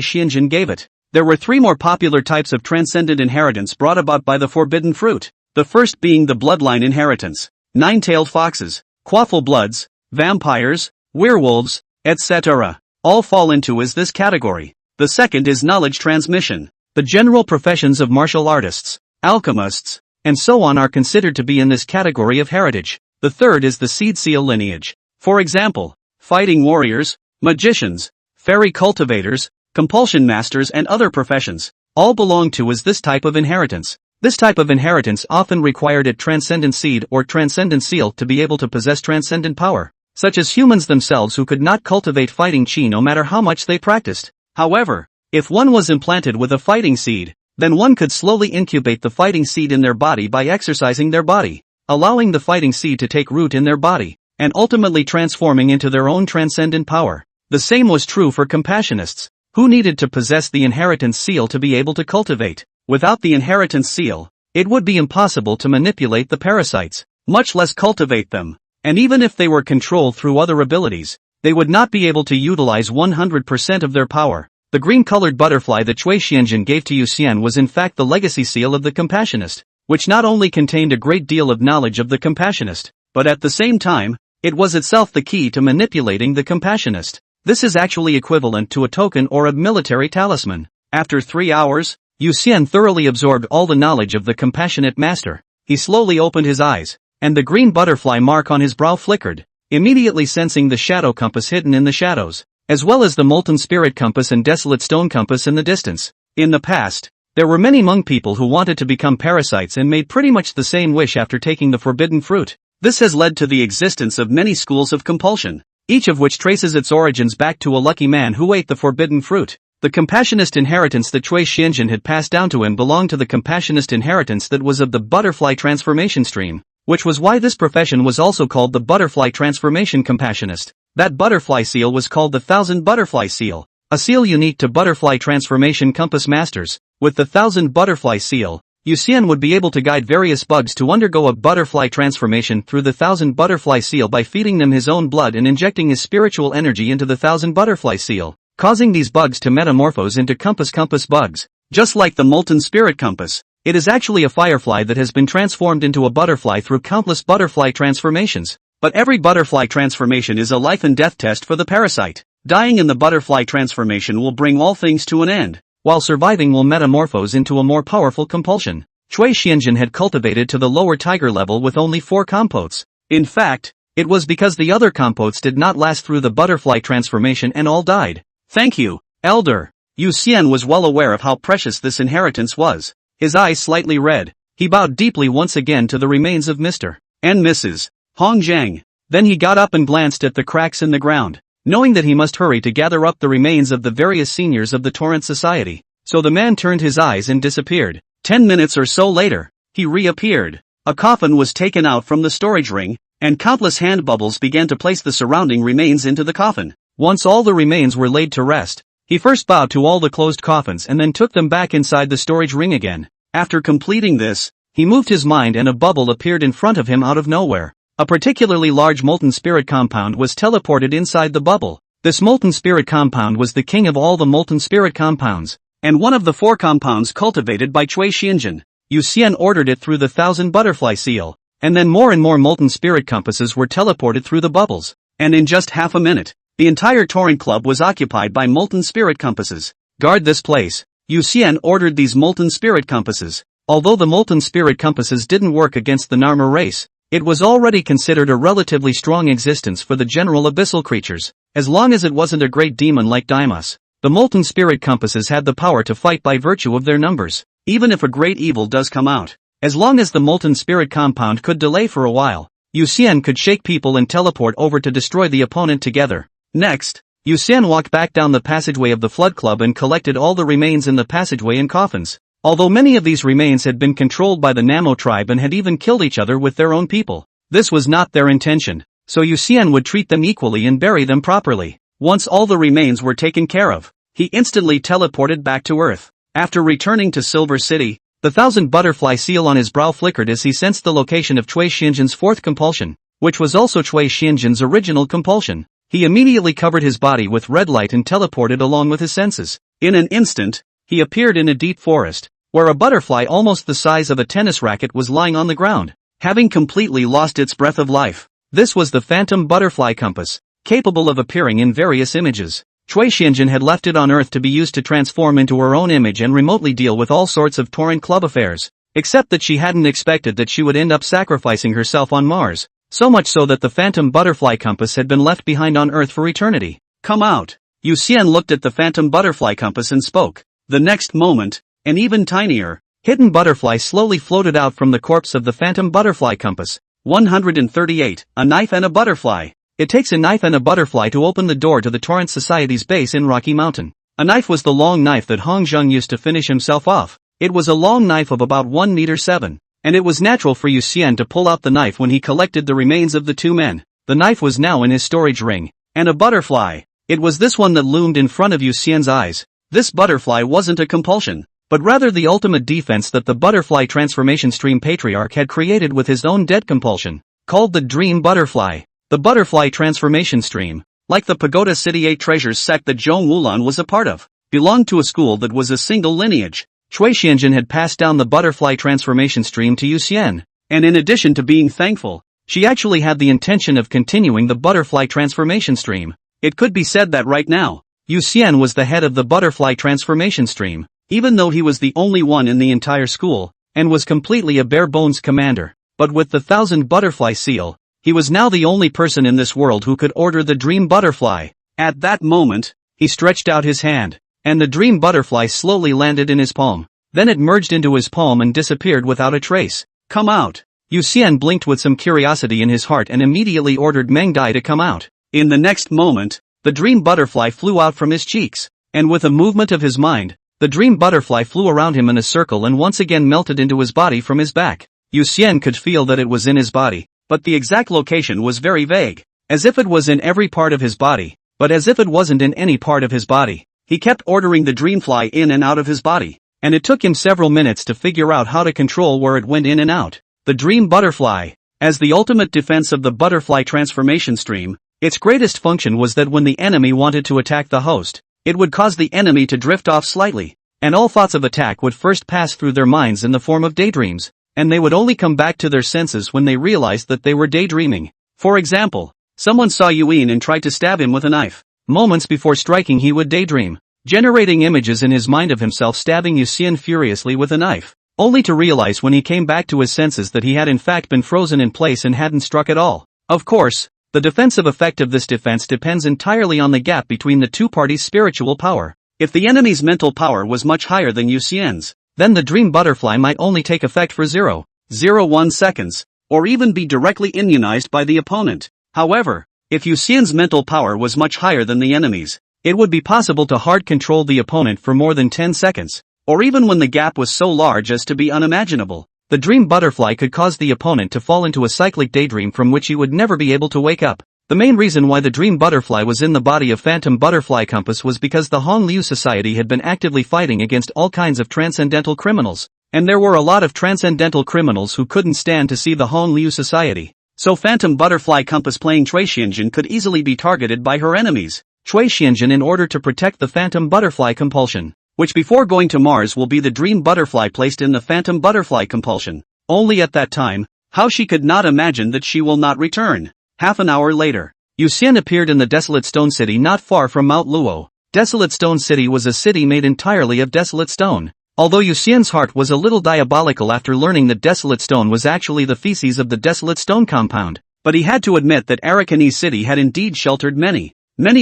Xianjin gave it. There were three more popular types of transcendent inheritance brought about by the forbidden fruit, the first being the bloodline inheritance, nine-tailed foxes, quaffle bloods, vampires, werewolves, etc. all fall into this category. The second is knowledge transmission. The general professions of martial artists, alchemists, and so on are considered to be in this category of heritage. The third is the seed seal lineage. For example, fighting warriors, magicians, fairy cultivators, compulsion masters and other professions, all belong to this type of inheritance. This type of inheritance often required a transcendent seed or transcendent seal to be able to possess transcendent power, such as humans themselves who could not cultivate fighting chi no matter how much they practiced. However, if one was implanted with a fighting seed, then one could slowly incubate the fighting seed in their body by exercising their body, allowing the fighting seed to take root in their body, and ultimately transforming into their own transcendent power. The same was true for compassionists, who needed to possess the inheritance seal to be able to cultivate. Without the inheritance seal, it would be impossible to manipulate the parasites, much less cultivate them, and even if they were controlled through other abilities, they would not be able to utilize 100% of their power. The green-colored butterfly that Cui Xianjin gave to Yuxian was in fact the legacy seal of the compassionist, which not only contained a great deal of knowledge of the compassionist, but at the same time, it was itself the key to manipulating the compassionist. This is actually equivalent to a token or a military talisman. After 3 hours, Yuxian thoroughly absorbed all the knowledge of the compassionate master. He slowly opened his eyes, and the green butterfly mark on his brow flickered, immediately sensing the shadow compass hidden in the shadows, as well as the molten spirit compass and desolate stone compass in the distance. In the past, there were many Hmong people who wanted to become parasites and made pretty much the same wish after taking the forbidden fruit. This has led to the existence of many schools of compulsion, each of which traces its origins back to a lucky man who ate the forbidden fruit. The compassionist inheritance that Cui Xianjin had passed down to him belonged to the compassionist inheritance that was of the butterfly transformation stream, which was why this profession was also called the butterfly transformation compassionist. That butterfly seal was called the 1000 butterfly seal, a seal unique to butterfly transformation compass masters. With the 1000 butterfly seal, Yuxian would be able to guide various bugs to undergo a butterfly transformation through the 1000 butterfly seal by feeding them his own blood and injecting his spiritual energy into the 1000 butterfly seal, causing these bugs to metamorphose into compass bugs. Just like the molten spirit compass, it is actually a firefly that has been transformed into a butterfly through countless butterfly transformations. But every butterfly transformation is a life and death test for the parasite. Dying in the butterfly transformation will bring all things to an end, while surviving will metamorphose into a more powerful compulsion. Cui Xianjin had cultivated to the lower tiger level with only 4 compotes. In fact, it was because the other compotes did not last through the butterfly transformation and all died. Thank you, Elder. Yuxian was well aware of how precious this inheritance was. His eyes slightly red, he bowed deeply once again to the remains of Mr. and Mrs. Hong Zhang. Then he got up and glanced at the cracks in the ground, knowing that he must hurry to gather up the remains of the various seniors of the Torrent Society. So the man turned his eyes and disappeared. 10 minutes or so later, he reappeared. A coffin was taken out from the storage ring, and countless hand bubbles began to place the surrounding remains into the coffin. Once all the remains were laid to rest, he first bowed to all the closed coffins and then took them back inside the storage ring again. After completing this, he moved his mind and a bubble appeared in front of him out of nowhere. A particularly large molten spirit compound was teleported inside the bubble. This molten spirit compound was the king of all the molten spirit compounds, and one of the 4 compounds cultivated by Cui Xianjin. Yu Xian ordered it through the 1,000 butterfly seal. And then more and more molten spirit compasses were teleported through the bubbles. And in just half a minute, the entire touring club was occupied by molten spirit compasses. Guard this place. Yu Xian ordered these molten spirit compasses. Although the molten spirit compasses didn't work against the Narmer race, it was already considered a relatively strong existence for the general abyssal creatures. As long as it wasn't a great demon like Deimos, the molten spirit compasses had the power to fight by virtue of their numbers. Even if a great evil does come out, as long as the molten spirit compound could delay for a while, Yu Xian could shake people and teleport over to destroy the opponent together. Next, Yu Xian walked back down the passageway of the Flood Club and collected all the remains in the passageway in coffins. Although many of these remains had been controlled by the Namo tribe and had even killed each other with their own people, this was not their intention, so Yu Xian would treat them equally and bury them properly. Once all the remains were taken care of, he instantly teleported back to Earth. After returning to Silver City, the 1,000 butterfly seal on his brow flickered as he sensed the location of Cui Xianjin's fourth compulsion, which was also Cui Xianjin's original compulsion. He immediately covered his body with red light and teleported along with his senses. In an instant, he appeared in a deep forest, where a butterfly almost the size of a tennis racket was lying on the ground, having completely lost its breath of life. This was the phantom butterfly compass, capable of appearing in various images. Cui Xianjin had left it on Earth to be used to transform into her own image and remotely deal with all sorts of Torrent Club affairs, except that she hadn't expected that she would end up sacrificing herself on Mars, so much so that the phantom butterfly compass had been left behind on Earth for eternity. Come out! Yu Xian looked at the phantom butterfly compass and spoke. The next moment, an even tinier, hidden butterfly slowly floated out from the corpse of the phantom butterfly compass. 138, a knife and a butterfly. It takes a knife and a butterfly to open the door to the Torrent Society's base in Rocky Mountain. A knife was the long knife that Hong Zheng used to finish himself off. It was a long knife of about 1 meter 7, and it was natural for Yu Xian to pull out the knife when he collected the remains of the two men. The knife was now in his storage ring. And a butterfly. It was this one that loomed in front of Yu Xian's eyes. This butterfly wasn't a compulsion, but rather the ultimate defense that the butterfly transformation stream patriarch had created with his own dead compulsion, called the Dream Butterfly. The butterfly transformation stream, like the Pagoda City 8 treasures sect that Zhong Wulan was a part of, belonged to a school that was a single lineage. Cui Xianjin had passed down the butterfly transformation stream to Yu Xian, and in addition to being thankful, she actually had the intention of continuing the butterfly transformation stream. It could be said that right now, Yu Xian was the head of the butterfly transformation stream, even though he was the only one in the entire school, and was completely a bare-bones commander. But with the 1,000 butterfly seal, he was now the only person in this world who could order the Dream Butterfly. At that moment, he stretched out his hand, and the Dream Butterfly slowly landed in his palm. Then it merged into his palm and disappeared without a trace. Come out! Yu Xian blinked with some curiosity in his heart and immediately ordered Meng Dai to come out. In the next moment, the Dream Butterfly flew out from his cheeks, and with a movement of his mind, the Dream Butterfly flew around him in a circle and once again melted into his body from his back. Yu Xian could feel that it was in his body, but the exact location was very vague, as if it was in every part of his body, but as if it wasn't in any part of his body. He kept ordering the Dreamfly in and out of his body, and it took him several minutes to figure out how to control where it went in and out. The Dream Butterfly, as the ultimate defense of the butterfly transformation stream, its greatest function was that when the enemy wanted to attack the host, it would cause the enemy to drift off slightly, and all thoughts of attack would first pass through their minds in the form of daydreams, and they would only come back to their senses when they realized that they were daydreaming. For example, someone saw Yuan and tried to stab him with a knife. Moments before striking he would daydream, generating images in his mind of himself stabbing Yu Xian furiously with a knife, only to realize when he came back to his senses that he had in fact been frozen in place and hadn't struck at all. Of course, the defensive effect of this defense depends entirely on the gap between the two parties' spiritual power. If the enemy's mental power was much higher than Yu Xian's, then the Dream Butterfly might only take effect for 0.01 seconds, or even be directly immunized by the opponent. However, if Yu Xian's mental power was much higher than the enemy's, it would be possible to hard control the opponent for more than 10 seconds, or even when the gap was so large as to be unimaginable. The Dream Butterfly could cause the opponent to fall into a cyclic daydream from which he would never be able to wake up. The main reason why the Dream Butterfly was in the body of Phantom Butterfly Compass was because the Hong Liu Society had been actively fighting against all kinds of transcendental criminals, and there were a lot of transcendental criminals who couldn't stand to see the Hong Liu Society. So Phantom Butterfly Compass playing Cui Xianjin could easily be targeted by her enemies. Cui Xianjin, in order to protect the Phantom Butterfly compulsion, which before going to Mars will be the dream butterfly placed in the phantom butterfly compulsion. Only at that time, how she could not imagine that she will not return. Half an hour later, Yu Xian appeared in the desolate stone city not far from Mount Luo. Desolate Stone City was a city made entirely of desolate stone. Although Yu Xian's heart was a little diabolical after learning that desolate stone was actually the feces of the desolate stone compound, but he had to admit that Arakanese city had indeed sheltered many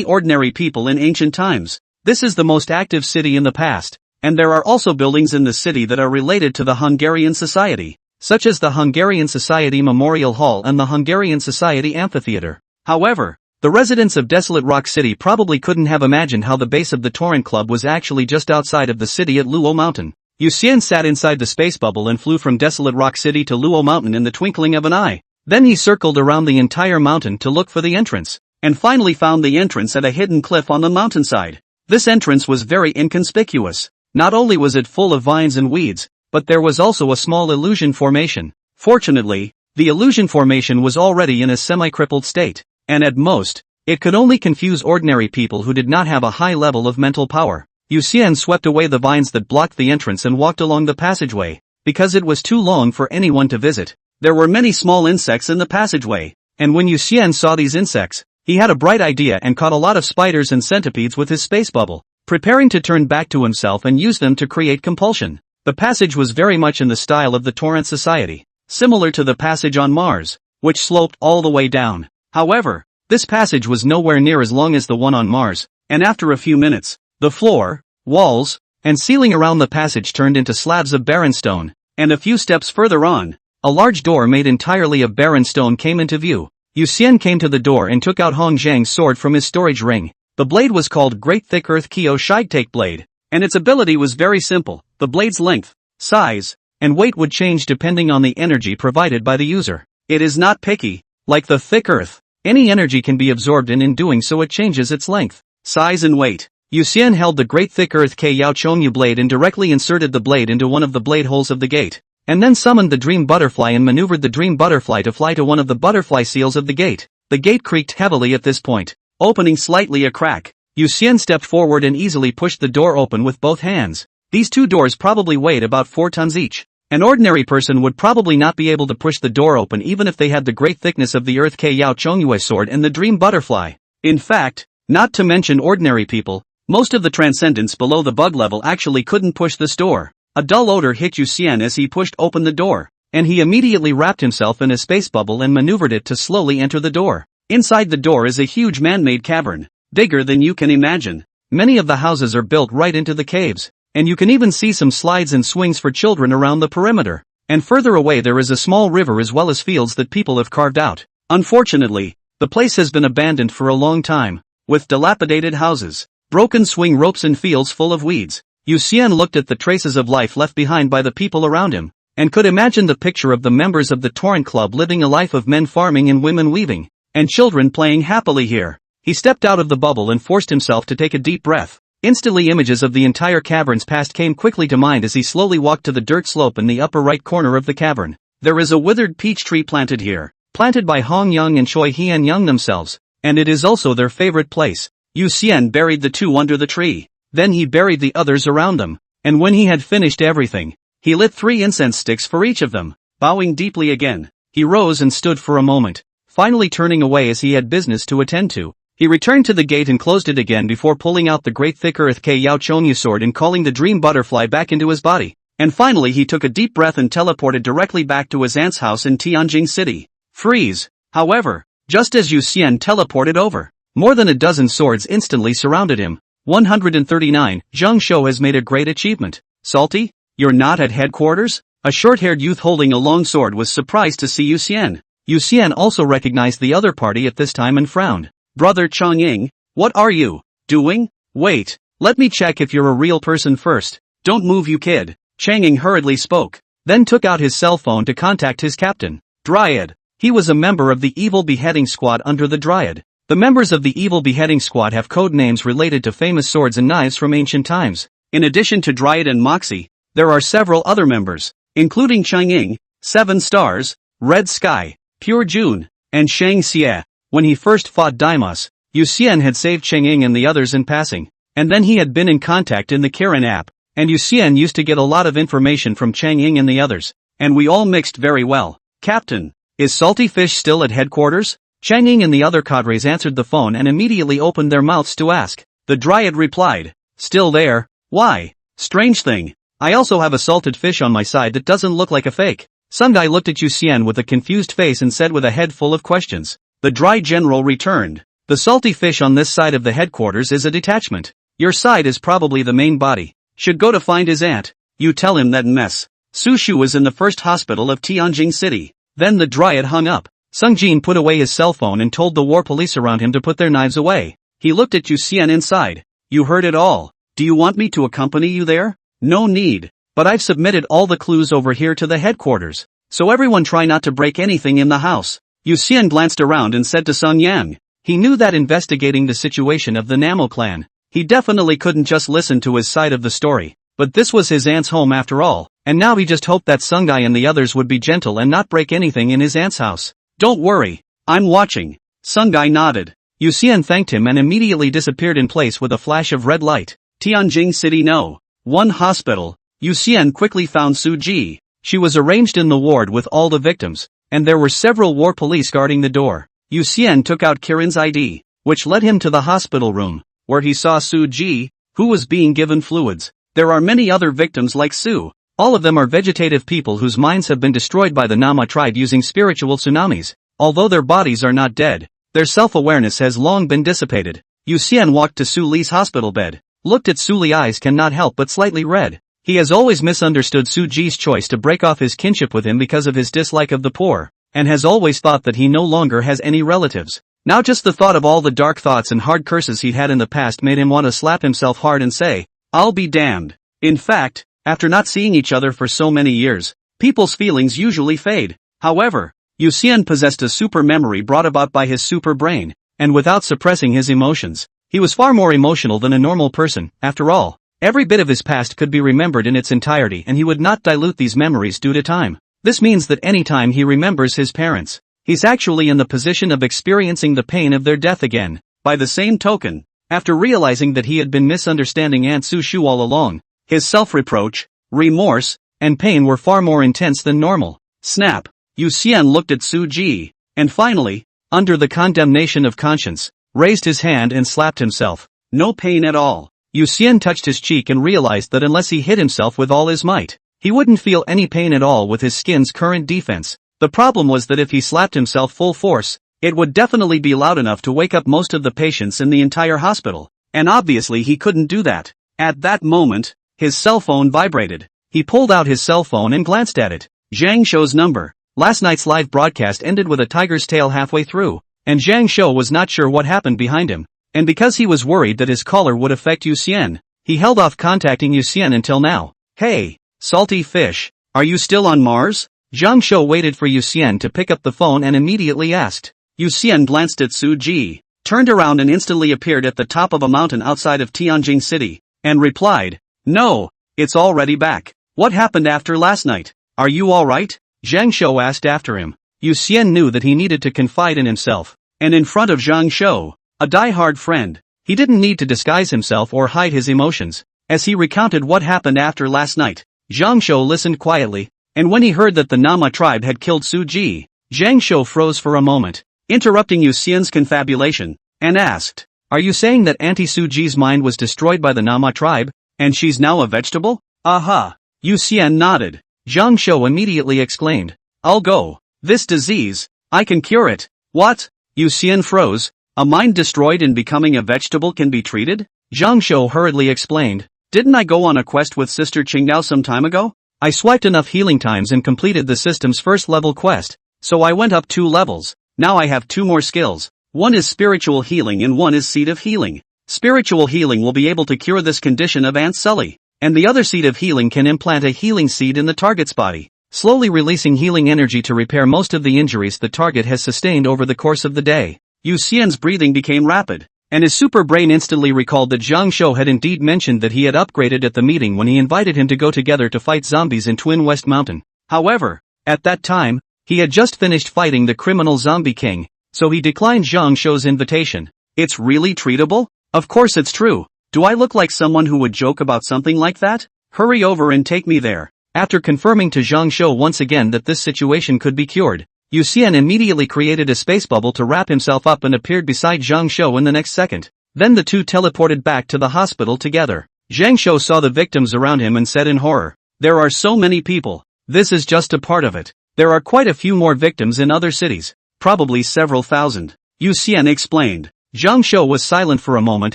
ordinary people in ancient times. This is the most active city in the past, and there are also buildings in the city that are related to the Hungarian society, such as the Hungarian Society Memorial Hall and the Hungarian Society Amphitheater. However, the residents of Desolate Rock City probably couldn't have imagined how the base of the Torrent Club was actually just outside of the city at Luo Mountain. Yu Xian sat inside the space bubble and flew from Desolate Rock City to Luo Mountain in the twinkling of an eye. Then he circled around the entire mountain to look for the entrance, and finally found the entrance at a hidden cliff on the mountainside. This entrance was very inconspicuous. Not only was it full of vines and weeds, but there was also a small illusion formation. Fortunately, the illusion formation was already in a semi-crippled state, and at most, it could only confuse ordinary people who did not have a high level of mental power. Yu Xian swept away the vines that blocked the entrance and walked along the passageway, because it was too long for anyone to visit. There were many small insects in the passageway, and when Yu Xian saw these insects, he had a bright idea and caught a lot of spiders and centipedes with his space bubble, preparing to turn back to himself and use them to create compulsion. The passage was very much in the style of the Torrent Society, similar to the passage on Mars, which sloped all the way down. However, this passage was nowhere near as long as the one on Mars, and after a few minutes, the floor, walls, and ceiling around the passage turned into slabs of barren stone, and a few steps further on, a large door made entirely of barren stone came into view. Yu Xian came to the door and took out Hong Zhang's sword from his storage ring. The blade was called Great Thick Earth Kyo Shigtake Blade, and its ability was very simple. The blade's length, size, and weight would change depending on the energy provided by the user. It is not picky, like the thick earth. Any energy can be absorbed and in doing so it changes its length, size and weight. Yu Xian held the Great Thick Earth K Yao Chongyu blade and directly inserted the blade into one of the blade holes of the gate, and then summoned the Dream Butterfly and maneuvered the Dream Butterfly to fly to one of the butterfly seals of the gate. The gate creaked heavily at this point, opening slightly a crack. Yu Xian stepped forward and easily pushed the door open with both hands. These two doors probably weighed about 4 tons each. An ordinary person would probably not be able to push the door open even if they had the great thickness of the Earth K Yao Chongyue sword and the Dream Butterfly. In fact, not to mention ordinary people, most of the transcendents below the bug level actually couldn't push this door. A dull odor hit Yu Xian as he pushed open the door, and he immediately wrapped himself in a space bubble and maneuvered it to slowly enter the door. Inside the door is a huge man-made cavern, bigger than you can imagine. Many of the houses are built right into the caves, and you can even see some slides and swings for children around the perimeter. And further away there is a small river as well as fields that people have carved out. Unfortunately, the place has been abandoned for a long time, with dilapidated houses, broken swing ropes and fields full of weeds. Yu Xian looked at the traces of life left behind by the people around him, and could imagine the picture of the members of the Torrent Club living a life of men farming and women weaving, and children playing happily here. He stepped out of the bubble and forced himself to take a deep breath. Instantly images of the entire cavern's past came quickly to mind as he slowly walked to the dirt slope in the upper right corner of the cavern. There is a withered peach tree planted here, planted by Hong Yang and Choi Hian Yang themselves, and it is also their favorite place. Yu Xian buried the two under the tree, then he buried the others around them, and when he had finished everything, he lit 3 incense sticks for each of them. Bowing deeply again, he rose and stood for a moment, finally turning away as he had business to attend to. He returned to the gate and closed it again before pulling out the Great Thick Earth K Yao Chongyu sword and calling the Dream Butterfly back into his body. And finally he took a deep breath and teleported directly back to his aunt's house in Tianjing City. Freeze! However, just as Yu Xian teleported over, more than a dozen swords instantly surrounded him. 139. Zheng Shou has made a great achievement. Salty? You're not at headquarters? A short-haired youth holding a long sword was surprised to see Yu Xian. Yu Xian also recognized the other party at this time and frowned. Brother Chongying, what are you doing? Wait, let me check if you're a real person first. Don't move you kid. Changing hurriedly spoke, then took out his cell phone to contact his captain, Dryad. He was a member of the Evil Beheading Squad under the Dryad. The members of the Evil Beheading Squad have code names related to famous swords and knives from ancient times. In addition to Dryad and Moxie, there are several other members, including Changing, 7 Stars, Red Sky, Pure June, and Shang Xie. When he first fought Daimos, Yu Xian had saved Changing and the others in passing. And then he had been in contact in the Kirin app, and Yuxian used to get a lot of information from Chang Ying and the others, and we all mixed very well. Captain, is Salty Fish still at headquarters? Chang Ying and the other cadres answered the phone and immediately opened their mouths to ask. The Dryad replied, still there? Why? Strange thing. I also have a salted fish on my side that doesn't look like a fake. Some guy looked at Yuxian with a confused face and said with a head full of questions. The Dry General returned. The salty fish on this side of the headquarters is a detachment. Your side is probably the main body. Should go to find his aunt. You tell him that mess. Su Shu is in the first hospital of Tianjin City. Then the Dryad hung up. Sung Jin put away his cell phone and told the war police around him to put their knives away. He looked at Yuxian inside. You heard it all. Do you want me to accompany you there? No need. But I've submitted all the clues over here to the headquarters. So everyone try not to break anything in the house. Yuxian glanced around and said to Sung Yang. He knew that investigating the situation of the Namo clan, he definitely couldn't just listen to his side of the story. But this was his aunt's home after all, and now he just hoped that Sungai and the others would be gentle and not break anything in his aunt's house. Don't worry. I'm watching. Sungai nodded. Yuxian thanked him and immediately disappeared in place with a flash of red light. Tianjin City No. 1 Hospital. Yuxian quickly found Su Ji. She was arranged in the ward with all the victims, and there were several war police guarding the door. Yuxian took out Kirin's ID, which led him to the hospital room, where he saw Su Ji, who was being given fluids. There are many other victims like Su. All of them are vegetative people whose minds have been destroyed by the Nama tribe using spiritual tsunamis. Although their bodies are not dead, their self-awareness has long been dissipated. Yuxian walked to Su Li's hospital bed, looked at Su Li's eyes cannot help but slightly red. He has always misunderstood Su Ji's choice to break off his kinship with him because of his dislike of the poor, and has always thought that he no longer has any relatives. Now just the thought of all the dark thoughts and hard curses he'd had in the past made him want to slap himself hard and say, I'll be damned. In fact, after not seeing each other for so many years, people's feelings usually fade. However, Yuxian possessed a super memory brought about by his super brain, and without suppressing his emotions, he was far more emotional than a normal person. After all, every bit of his past could be remembered in its entirety and he would not dilute these memories due to time. This means that any time he remembers his parents, he's actually in the position of experiencing the pain of their death again. By the same token, after realizing that he had been misunderstanding Aunt Su Shu all along, his self-reproach, remorse, and pain were far more intense than normal. Snap! Yuxian looked at Su Ji, and finally, under the condemnation of conscience, raised his hand and slapped himself. No pain at all. Yuxian touched his cheek and realized that unless he hit himself with all his might, he wouldn't feel any pain at all with his skin's current defense. The problem was that if he slapped himself full force, it would definitely be loud enough to wake up most of the patients in the entire hospital, and obviously he couldn't do that. At that moment, his cell phone vibrated. He pulled out his cell phone and glanced at it. Zhang Shou's number. Last night's live broadcast ended with a tiger's tail halfway through, and Zhang Shou was not sure what happened behind him. And because he was worried that his caller would affect Yuxian, he held off contacting Yuxian until now. Hey, salty fish, are you still on Mars? Zhang Shou waited for Yuxian to pick up the phone and immediately asked. Yuxian glanced at Su Ji, turned around and instantly appeared at the top of a mountain outside of Tianjin City, and replied, No, it's already back. What happened after last night? Are you alright? Zhang Shou asked after him. Yuxian knew that he needed to confide in himself, and in front of Zhang Shou, a die-hard friend, he didn't need to disguise himself or hide his emotions. As he recounted what happened after last night, Zhang Shou listened quietly, and when he heard that the Nama tribe had killed Su Ji, Zhang Shou froze for a moment, interrupting Yuxian's confabulation, and asked, Are you saying that Auntie Su Ji's mind was destroyed by the Nama tribe, and she's now a vegetable? Aha! Yuxian nodded. Zhang Shou immediately exclaimed, I'll go. This disease, I can cure it. What? Yuxian froze. A mind destroyed and becoming a vegetable can be treated? Zhang Shou hurriedly explained, Didn't I go on a quest with Sister Qingdao some time ago? I swiped enough healing times and completed the system's first level quest, so I went up 2 levels. Now I have 2 more skills. One is spiritual healing and one is seed of healing. Spiritual healing will be able to cure this condition of Aunt Sully, and the other seed of healing can implant a healing seed in the target's body, slowly releasing healing energy to repair most of the injuries the target has sustained over the course of the day. Yuxian's breathing became rapid, and his super brain instantly recalled that Zhang Shou had indeed mentioned that he had upgraded at the meeting when he invited him to go together to fight zombies in Twin West Mountain. However, at that time, he had just finished fighting the criminal zombie king, so he declined Zhang Shou's invitation. It's really treatable? Of course it's true. Do I look like someone who would joke about something like that? Hurry over and take me there. After confirming to Zhang Shou once again that this situation could be cured, Yu Xian immediately created a space bubble to wrap himself up and appeared beside Zhang Shou in the next second. Then the two teleported back to the hospital together. Zhang Shou saw the victims around him and said in horror, "There are so many people. This is just a part of it. There are quite a few more victims in other cities. Probably several thousand." Yu Xian explained. Zhang Shou was silent for a moment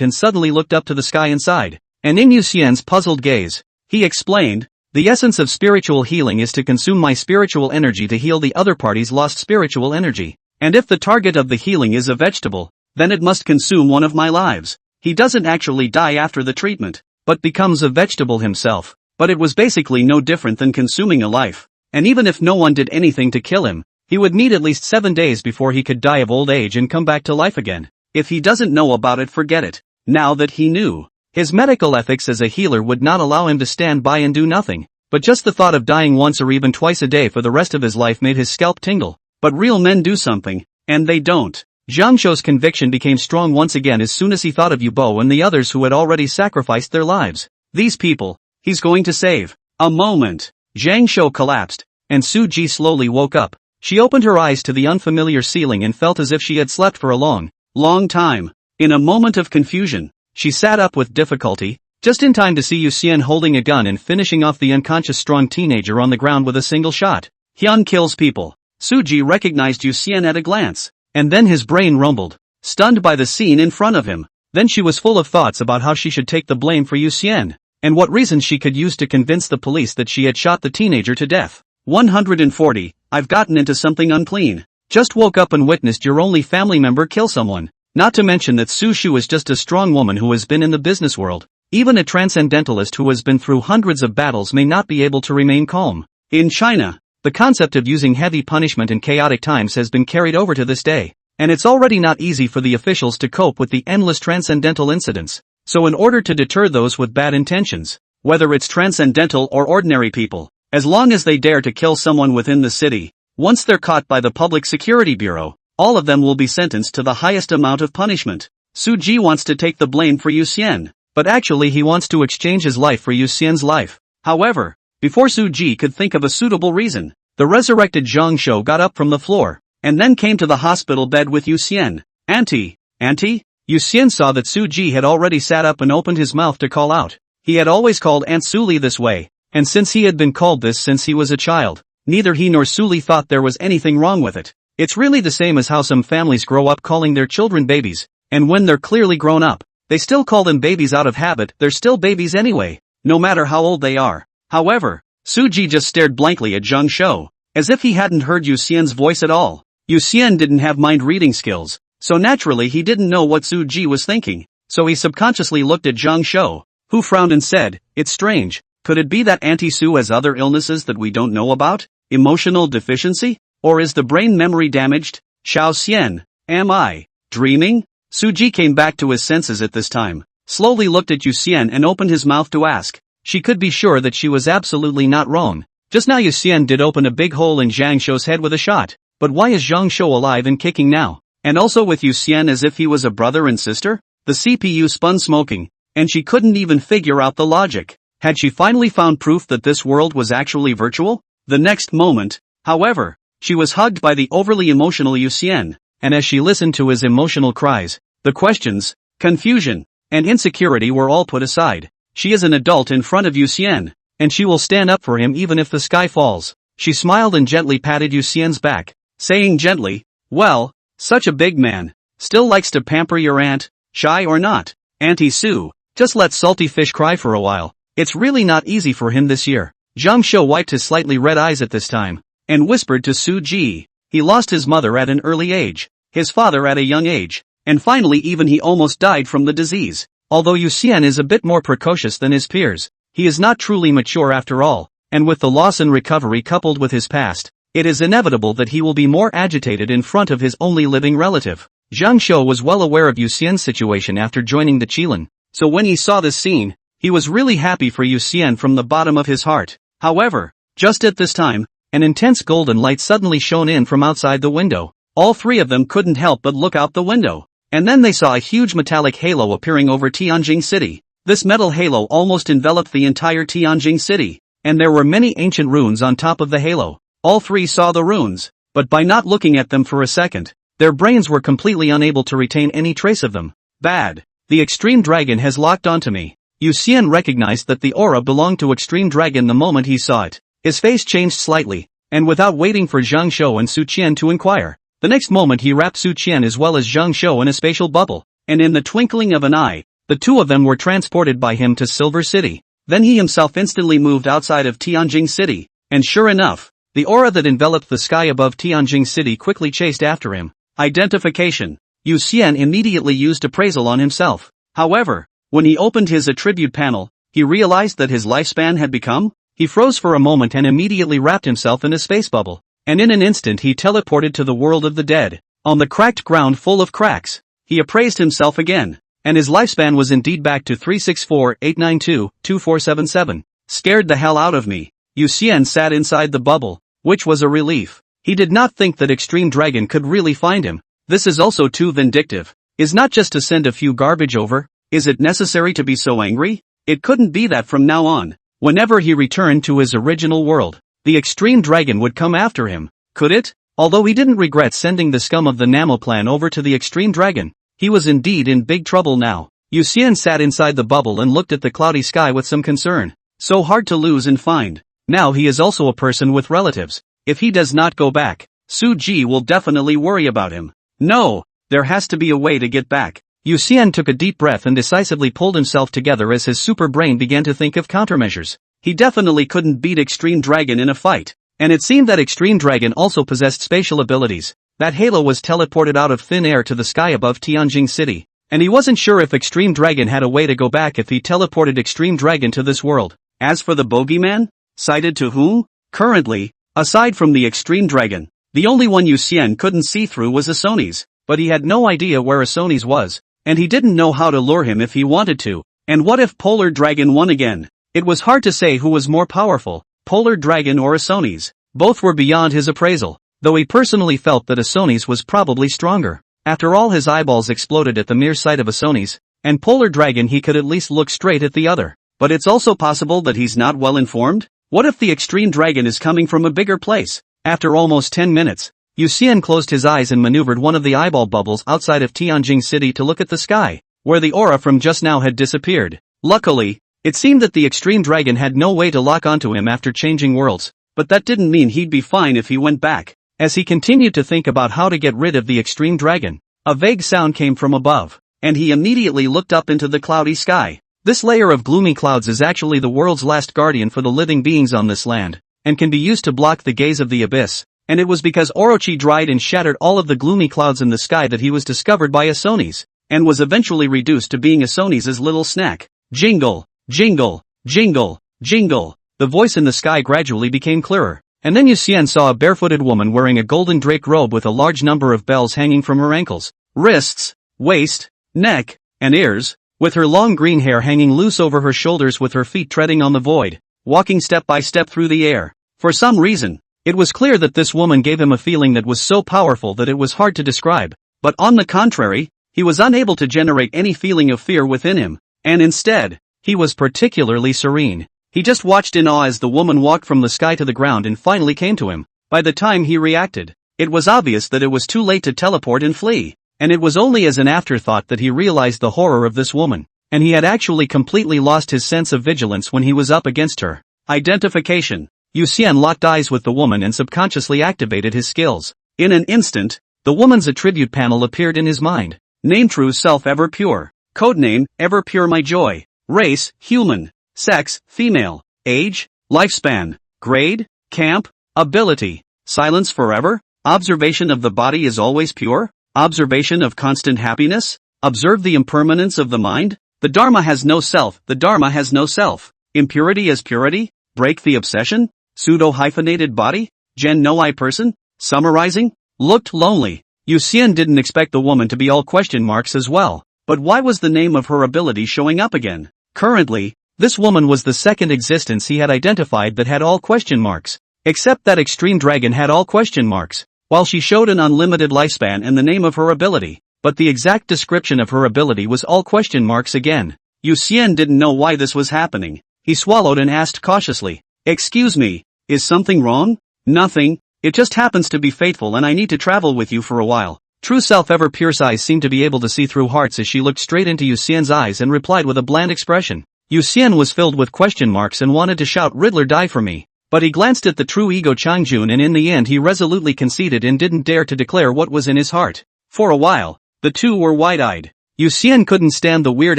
and suddenly looked up to the sky inside. And in Yu Xian's puzzled gaze, he explained, "The essence of spiritual healing is to consume my spiritual energy to heal the other party's lost spiritual energy. And if the target of the healing is a vegetable, then it must consume one of my lives." He doesn't actually die after the treatment, but becomes a vegetable himself. But it was basically no different than consuming a life. And even if no one did anything to kill him, he would need at least 7 days before he could die of old age and come back to life again. If he doesn't know about it, forget it. Now that he knew, his medical ethics as a healer would not allow him to stand by and do nothing. But just the thought of dying once or even twice a day for the rest of his life made his scalp tingle. But real men do something, and they don't. Zhang Shou's conviction became strong once again as soon as he thought of Yu Bo and the others who had already sacrificed their lives. These people, he's going to save. A moment. Zhang Shou collapsed, and Su Ji slowly woke up. She opened her eyes to the unfamiliar ceiling and felt as if she had slept for a long time. In a moment of confusion, she sat up with difficulty, just in time to see Yu Xian holding a gun and finishing off the unconscious strong teenager on the ground with a single shot. Hyun kills people. Su Ji recognized Yu Xian at a glance, and then his brain rumbled, stunned by the scene in front of him. Then she was full of thoughts about how she should take the blame for Yu Xian, and what reasons she could use to convince the police that she had shot the teenager to death. 140. I've gotten into something unclean. Just woke up and witnessed your only family member kill someone. Not to mention that Su Shu is just a strong woman who has been in the business world. Even a transcendentalist who has been through hundreds of battles may not be able to remain calm. In China, the concept of using heavy punishment in chaotic times has been carried over to this day, and it's already not easy for the officials to cope with the endless transcendental incidents. So in order to deter those with bad intentions, whether it's transcendental or ordinary people, as long as they dare to kill someone within the city, once they're caught by the Public Security Bureau, all of them will be sentenced to the highest amount of punishment. Su Ji wants to take the blame for Yu Xian, but actually he wants to exchange his life for Yu Xian's life. However, before Su Ji could think of a suitable reason, the resurrected Zhang Shou got up from the floor, and then came to the hospital bed with Yu Xian. Auntie? Yu Xian saw that Su Ji had already sat up and opened his mouth to call out. He had always called Aunt Suli this way, and since he had been called this since he was a child, neither he nor Suli thought there was anything wrong with it. It's really the same as how some families grow up calling their children babies, and when they're clearly grown up, they still call them babies out of habit. They're still babies anyway, no matter how old they are. However, Su Ji just stared blankly at Zhang Shou, as if he hadn't heard Yu Xian's voice at all. Yu Xian didn't have mind-reading skills, so naturally he didn't know what Su Ji was thinking, so he subconsciously looked at Zhang Shou, who frowned and said, "It's strange. Could it be that Auntie Su has other illnesses that we don't know about? Emotional deficiency? Or is the brain memory damaged? Xiao Xian, am I dreaming?" Su Ji came back to his senses at this time, slowly looked at Yu Xian and opened his mouth to ask. She could be sure that she was absolutely not wrong. Just now Yu Xian did open a big hole in Zhang Shou's head with a shot, but why is Zhang Shou alive and kicking now? And also with Yu Xian as if he was a brother and sister? The CPU spun smoking, and she couldn't even figure out the logic. Had she finally found proof that this world was actually virtual? The next moment, however, she was hugged by the overly emotional Yu Xian, and as she listened to his emotional cries, the questions, confusion, and insecurity were all put aside. She is an adult in front of Yu Xian, and she will stand up for him even if the sky falls. She smiled and gently patted Yu Xian's back, saying gently, "Well, such a big man, still likes to pamper your aunt, shy or not. Auntie Su, just let salty fish cry for a while. It's really not easy for him this year." Zhang Shou wiped his slightly red eyes at this time, and whispered to Su Ji. He lost his mother at an early age, his father at a young age, and finally even he almost died from the disease. Although Yu Xian is a bit more precocious than his peers, he is not truly mature after all, and with the loss and recovery coupled with his past, it is inevitable that he will be more agitated in front of his only living relative. Zhang Shou was well aware of Yu Xian's situation after joining the Qilin, so when he saw this scene, he was really happy for Yu Xian from the bottom of his heart. However, just at this time, an intense golden light suddenly shone in from outside the window. All three of them couldn't help but look out the window, and then they saw a huge metallic halo appearing over Tianjing City. This metal halo almost enveloped the entire Tianjin city, and there were many ancient runes on top of the halo. All three saw the runes, but by not looking at them for a second, their brains were completely unable to retain any trace of them. Bad. The Extreme Dragon has locked onto me. Yu Xian recognized that the aura belonged to Extreme Dragon the moment he saw it. His face changed slightly, and without waiting for Zhang Shou and Su Qian to inquire, the next moment he wrapped Su Qian as well as Zhang Shou in a spatial bubble, and in the twinkling of an eye, the two of them were transported by him to Silver City. Then he himself instantly moved outside of Tianjin City, and sure enough, the aura that enveloped the sky above Tianjin City quickly chased after him. Identification. Yu Xian immediately used appraisal on himself. However, when he opened his attribute panel, he realized that his lifespan had become. He froze for a moment and immediately wrapped himself in a space bubble, and in an instant he teleported to the world of the dead. On the cracked ground full of cracks, he appraised himself again, and his lifespan was indeed back to 364-892-2477. Scared the hell out of me. Yu Xian sat inside the bubble, which was a relief. He did not think that Extreme Dragon could really find him. This is also too vindictive. Is not just to send a few garbage over. Is it necessary to be so angry? It couldn't be that from now on. Whenever he returned to his original world, the Extreme Dragon would come after him. Could it? Although he didn't regret sending the scum of the Namo clan over to the Extreme Dragon, he was indeed in big trouble now. Yu Xian sat inside the bubble and looked at the cloudy sky with some concern. So hard to lose and find. Now he is also a person with relatives. If he does not go back, Su Ji will definitely worry about him. No, there has to be a way to get back. Yu Xian took a deep breath and decisively pulled himself together as his super brain began to think of countermeasures. He definitely couldn't beat Extreme Dragon in a fight, and it seemed that Extreme Dragon also possessed spatial abilities. That halo was teleported out of thin air to the sky above Tianjin City, and he wasn't sure if Extreme Dragon had a way to go back if he teleported Extreme Dragon to this world. As for the bogeyman, cited to whom? Currently, aside from the Extreme Dragon, the only one Yu Xian couldn't see through was Asoni's, but he had no idea where Asoni's was, and he didn't know how to lure him if he wanted to. And what if Polar Dragon won again? It was hard to say who was more powerful, Polar Dragon or Asoni's. Both were beyond his appraisal, though he personally felt that Asoni's was probably stronger. After all, his eyeballs exploded at the mere sight of Asoni's, and Polar Dragon he could at least look straight at the other. But it's also possible that he's not well informed? What if the Extreme Dragon is coming from a bigger place? After almost 10 minutes, Yu Xian closed his eyes and maneuvered one of the eyeball bubbles outside of Tianjin City to look at the sky, where the aura from just now had disappeared. Luckily, it seemed that the Extreme Dragon had no way to lock onto him after changing worlds, but that didn't mean he'd be fine if he went back. As he continued to think about how to get rid of the Extreme Dragon, a vague sound came from above, and he immediately looked up into the cloudy sky. This layer of gloomy clouds is actually the world's last guardian for the living beings on this land, and can be used to block the gaze of the abyss, and it was because Orochi dried and shattered all of the gloomy clouds in the sky that he was discovered by Asoni's, and was eventually reduced to being Asoni's little snack. Jingle, jingle, jingle, jingle. The voice in the sky gradually became clearer, and then Yu Xian saw a barefooted woman wearing a golden draped robe with a large number of bells hanging from her ankles, wrists, waist, neck, and ears, with her long green hair hanging loose over her shoulders with her feet treading on the void, walking step by step through the air. For some reason, it was clear that this woman gave him a feeling that was so powerful that it was hard to describe, but on the contrary, he was unable to generate any feeling of fear within him, and instead, he was particularly serene. He just watched in awe as the woman walked from the sky to the ground and finally came to him. By the time he reacted, it was obvious that it was too late to teleport and flee, and it was only as an afterthought that he realized the horror of this woman, and he had actually completely lost his sense of vigilance when he was up against her. Identification. Yu Xian locked eyes with the woman and subconsciously activated his skills. In an instant, the woman's attribute panel appeared in his mind. Name: true self, ever pure. Codename: ever pure my joy. Race: human. Sex: female. Age: lifespan. Grade: camp. Ability: silence forever. Observation of the body is always pure. Observation of constant happiness. Observe the impermanence of the mind. The Dharma has no self. The Dharma has no self. Impurity is purity. Break the obsession. Pseudo-hyphenated body. Gen no I person. Summarizing. Looked lonely. Yu Xian didn't expect the woman to be all question marks as well. But why was the name of her ability showing up again? Currently, this woman was the second existence he had identified that had all question marks. Except that Extreme Dragon had all question marks, while she showed an unlimited lifespan and the name of her ability. But the exact description of her ability was all question marks again. Yu Xian didn't know why this was happening. He swallowed and asked cautiously, "Excuse me, is something wrong?" "Nothing, it just happens to be fateful and I need to travel with you for a while." True self ever Pure's eyes seemed to be able to see through hearts as she looked straight into Yu Xian's eyes and replied with a bland expression. Yu Xian was filled with question marks and wanted to shout, "Riddler, die for me." But he glanced at the true ego Changjun and in the end he resolutely conceded and didn't dare to declare what was in his heart. For a while, the two were wide-eyed. Yu Xian couldn't stand the weird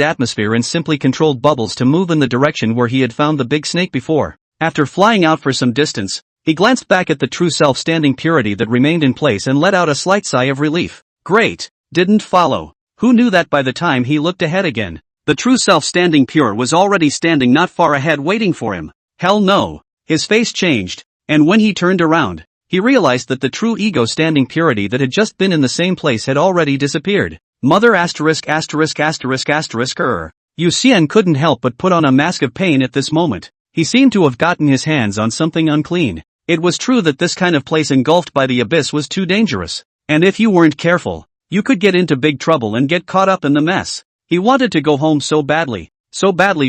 atmosphere and simply controlled bubbles to move in the direction where he had found the big snake before. After flying out for some distance, he glanced back at the true self-standing purity that remained in place and let out a slight sigh of relief. Great, didn't follow. Who knew that by the time he looked ahead again, the true self-standing pure was already standing not far ahead waiting for him? Hell no. His face changed, and when he turned around, he realized that the true ego standing purity that had just been in the same place had already disappeared. Mother **********. Yu Xian couldn't help but put on a mask of pain at this moment. He seemed to have gotten his hands on something unclean. It was true that this kind of place engulfed by the abyss was too dangerous. And if you weren't careful, you could get into big trouble and get caught up in the mess. He wanted to go home so badly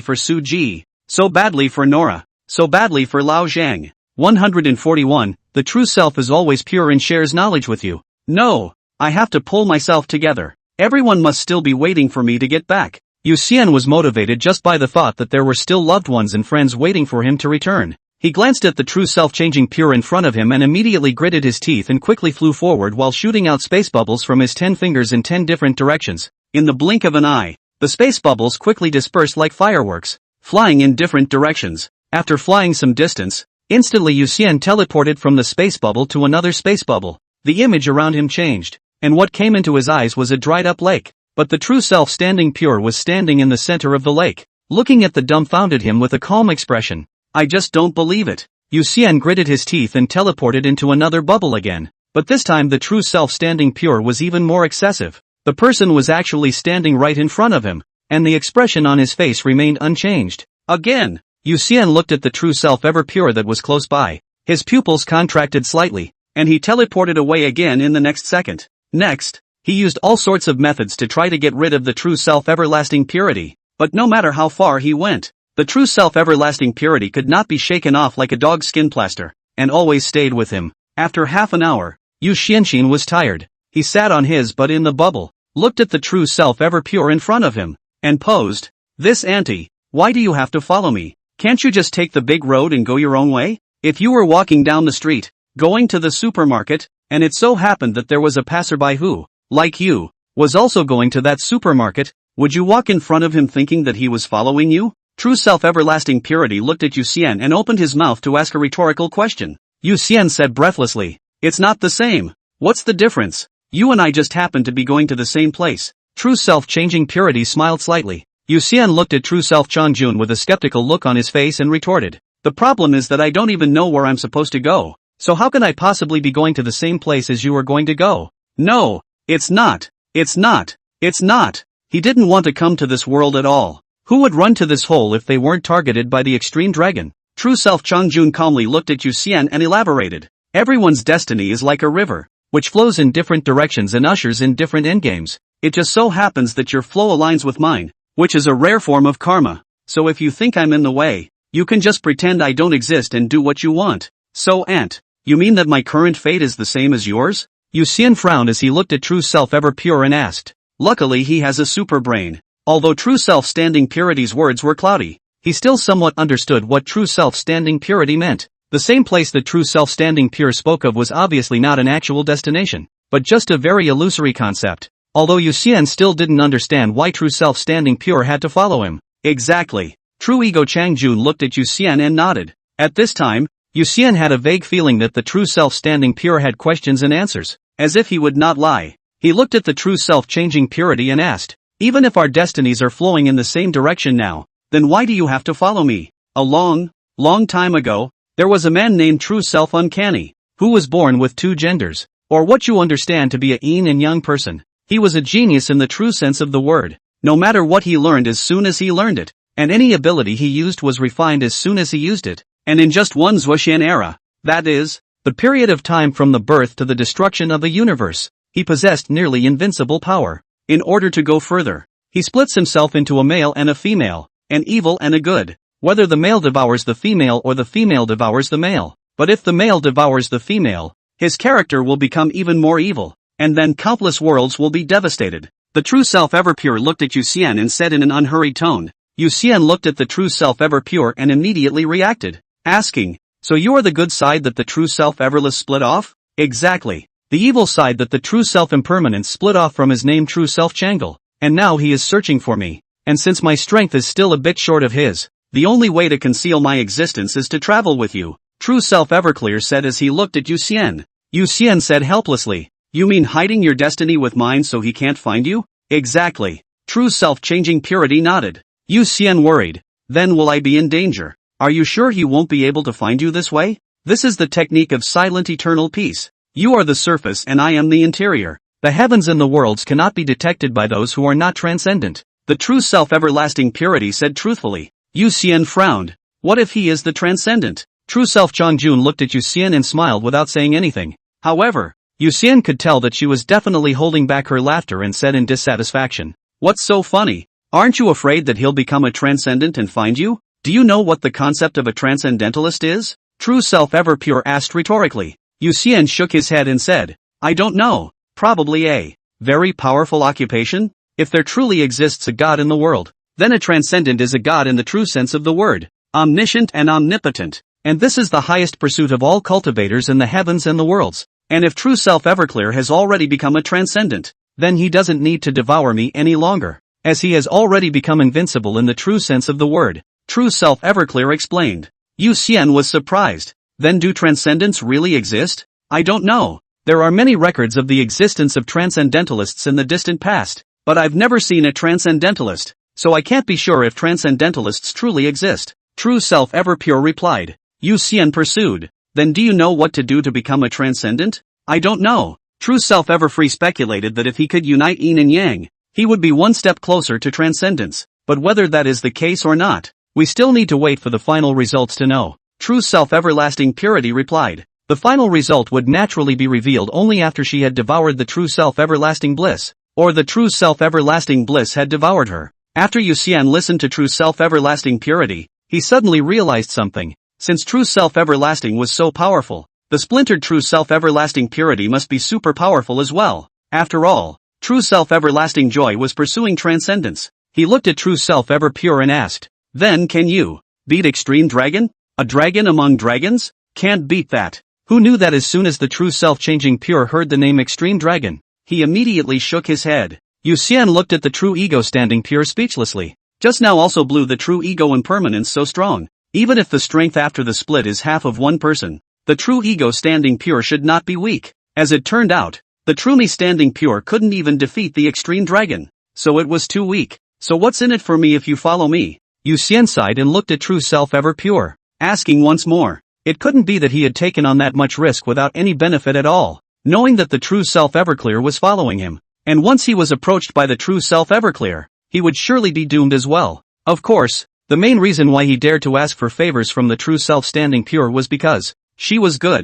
for Su Ji, so badly for Nora, so badly for Lao Zhang. 141, the true self is always pure and shares knowledge with you. No, I have to pull myself together. Everyone must still be waiting for me to get back. Yu Xian was motivated just by the thought that there were still loved ones and friends waiting for him to return. He glanced at the true self-changing pure in front of him and immediately gritted his teeth and quickly flew forward while shooting out space bubbles from his 10 fingers in 10 different directions. In the blink of an eye, the space bubbles quickly dispersed like fireworks, flying in different directions. After flying some distance, instantly Yu Xian teleported from the space bubble to another space bubble. The image around him changed, and what came into his eyes was a dried-up lake. But the true self-standing pure was standing in the center of the lake, looking at the dumbfounded him with a calm expression. I just don't believe it. Yu Xian gritted his teeth and teleported into another bubble again. But this time the true self-standing pure was even more excessive. The person was actually standing right in front of him, and the expression on his face remained unchanged. Again, Yu Xian looked at the true self ever pure that was close by. His pupils contracted slightly, and he teleported away again in the next second. Next, he used all sorts of methods to try to get rid of the true self-everlasting purity. But no matter how far he went, the true self-everlasting purity could not be shaken off like a dog's skin plaster, and always stayed with him. After half an hour, Yu Xianxin was tired. He sat on his butt in the bubble, looked at the true self-ever pure in front of him, and posed. This auntie, why do you have to follow me? Can't you just take the big road and go your own way? If you were walking down the street, going to the supermarket, and it so happened that there was a passerby who, like you, was also going to that supermarket, would you walk in front of him thinking that he was following you? True self-everlasting purity looked at Yu Xian and opened his mouth to ask a rhetorical question. Yu Xian said breathlessly, it's not the same. What's the difference? You and I just happen to be going to the same place. True self-changing purity smiled slightly. Yu Xian looked at true self Changjun with a skeptical look on his face and retorted, the problem is that I don't even know where I'm supposed to go. So how can I possibly be going to the same place as you are going to go? No. It's not. It's not. It's not. He didn't want to come to this world at all. Who would run to this hole if they weren't targeted by the extreme dragon? True self Changjun calmly looked at Yu Xian and elaborated. Everyone's destiny is like a river, which flows in different directions and ushers in different endgames. It just so happens that your flow aligns with mine, which is a rare form of karma. So if you think I'm in the way, you can just pretend I don't exist and do what you want. So aunt, you mean that my current fate is the same as yours? Yu Xian frowned as he looked at true self ever pure and asked. Luckily he has a super brain. Although true self-standing purity's words were cloudy, he still somewhat understood what true self-standing purity meant. The same place that true self-standing pure spoke of was obviously not an actual destination, but just a very illusory concept. Although Yu Xian still didn't understand why true self-standing pure had to follow him. Exactly. True ego Changjun looked at Yu Xian and nodded. At this time, Yu Xian had a vague feeling that the true self-standing pure had questions and answers. As if he would not lie, he looked at the true self-changing purity and asked, even if our destinies are flowing in the same direction now, then why do you have to follow me? A long time ago, there was a man named True Self Uncanny, who was born with two genders, or what you understand to be a yin and yang person. He was a genius in the true sense of the word, no matter what he learned as soon as he learned it, and any ability he used was refined as soon as he used it, and in just one Zhuoxian era, that is, the period of time from the birth to the destruction of the universe, he possessed nearly invincible power. In order to go further, He splits himself into a male and a female, an evil and a good. Whether the male devours the female or the female devours the male. But if the male devours the female, his character will become even more evil, and then countless worlds will be devastated. The true self ever pure looked at Yu Xian and said in an unhurried tone. Yu Xian looked at the true self ever pure and immediately reacted, asking, "So you are the good side that the true self everless split off?" "Exactly. The evil side that the true self impermanence split off from his name true self Changle, and now he is searching for me, and since my strength is still a bit short of his, the only way to conceal my existence is to travel with you," True Self Everclear said as he looked at Yu Xian. Yu Xian said helplessly, "You mean hiding your destiny with mine so he can't find you?" "Exactly." True Self Changing Purity nodded. Yu Xian worried, "Then will I be in danger? Are you sure he won't be able to find you this way? This is the technique of silent eternal peace. You are the surface and I am the interior. The heavens and the worlds cannot be detected by those who are not transcendent," the true self everlasting purity said truthfully. Yu Xian frowned. What if he is the transcendent? True self Zhang looked at Yu Xian and smiled without saying anything. However, Yu Xian could tell that she was definitely holding back her laughter and said in dissatisfaction, "What's so funny? Aren't you afraid that he'll become a transcendent and find you? Do you know what the concept of a transcendentalist is?" True self ever pure asked rhetorically. Yu Xian shook his head and said, "I don't know. Probably a very powerful occupation? If there truly exists a god in the world, then a transcendent is a god in the true sense of the word, omniscient and omnipotent, and this is the highest pursuit of all cultivators in the heavens and the worlds, and if true self Everclear has already become a transcendent, then he doesn't need to devour me any longer, as he has already become invincible in the true sense of the word," True Self Everclear explained. Yu Xian was surprised. Then do transcendents really exist? I don't know. There are many records of the existence of transcendentalists in the distant past, but I've never seen a transcendentalist, so I can't be sure if transcendentalists truly exist, True Self Ever Pure replied. Yu Xian pursued, "Then do you know what to do to become a transcendent?" "I don't know." True Self Ever Free speculated that if he could unite yin and yang, he would be one step closer to transcendence, but whether that is the case or not, we still need to wait for the final results to know, True Self Everlasting Purity replied. The final result would naturally be revealed only after she had devoured the true self everlasting bliss, or the true self everlasting bliss had devoured her. After Yu Xian listened to true self everlasting purity, he suddenly realized something. Since true self everlasting was so powerful, the splintered true self everlasting purity must be super powerful as well. After all, true self everlasting joy was pursuing transcendence. He looked at true self ever pure and asked, "Then can you beat Extreme Dragon? A dragon among dragons? Can't beat that." Who knew that as soon as the true self-changing pure heard the name Extreme Dragon, he immediately shook his head. Yu Xian looked at the true ego standing pure speechlessly. Just now also blew the true ego impermanence so strong. Even if the strength after the split is half of one person, the true ego standing pure should not be weak. As it turned out, the true me standing pure couldn't even defeat the Extreme Dragon. So it was too weak. So what's in it for me if you follow me? Yu Xian sighed and looked at true self ever pure, asking once more. It couldn't be that he had taken on that much risk without any benefit at all, knowing that the true self Everclear was following him, and once he was approached by the true self Everclear, he would surely be doomed as well. Of course, the main reason why he dared to ask for favors from the true self standing pure was because she was good.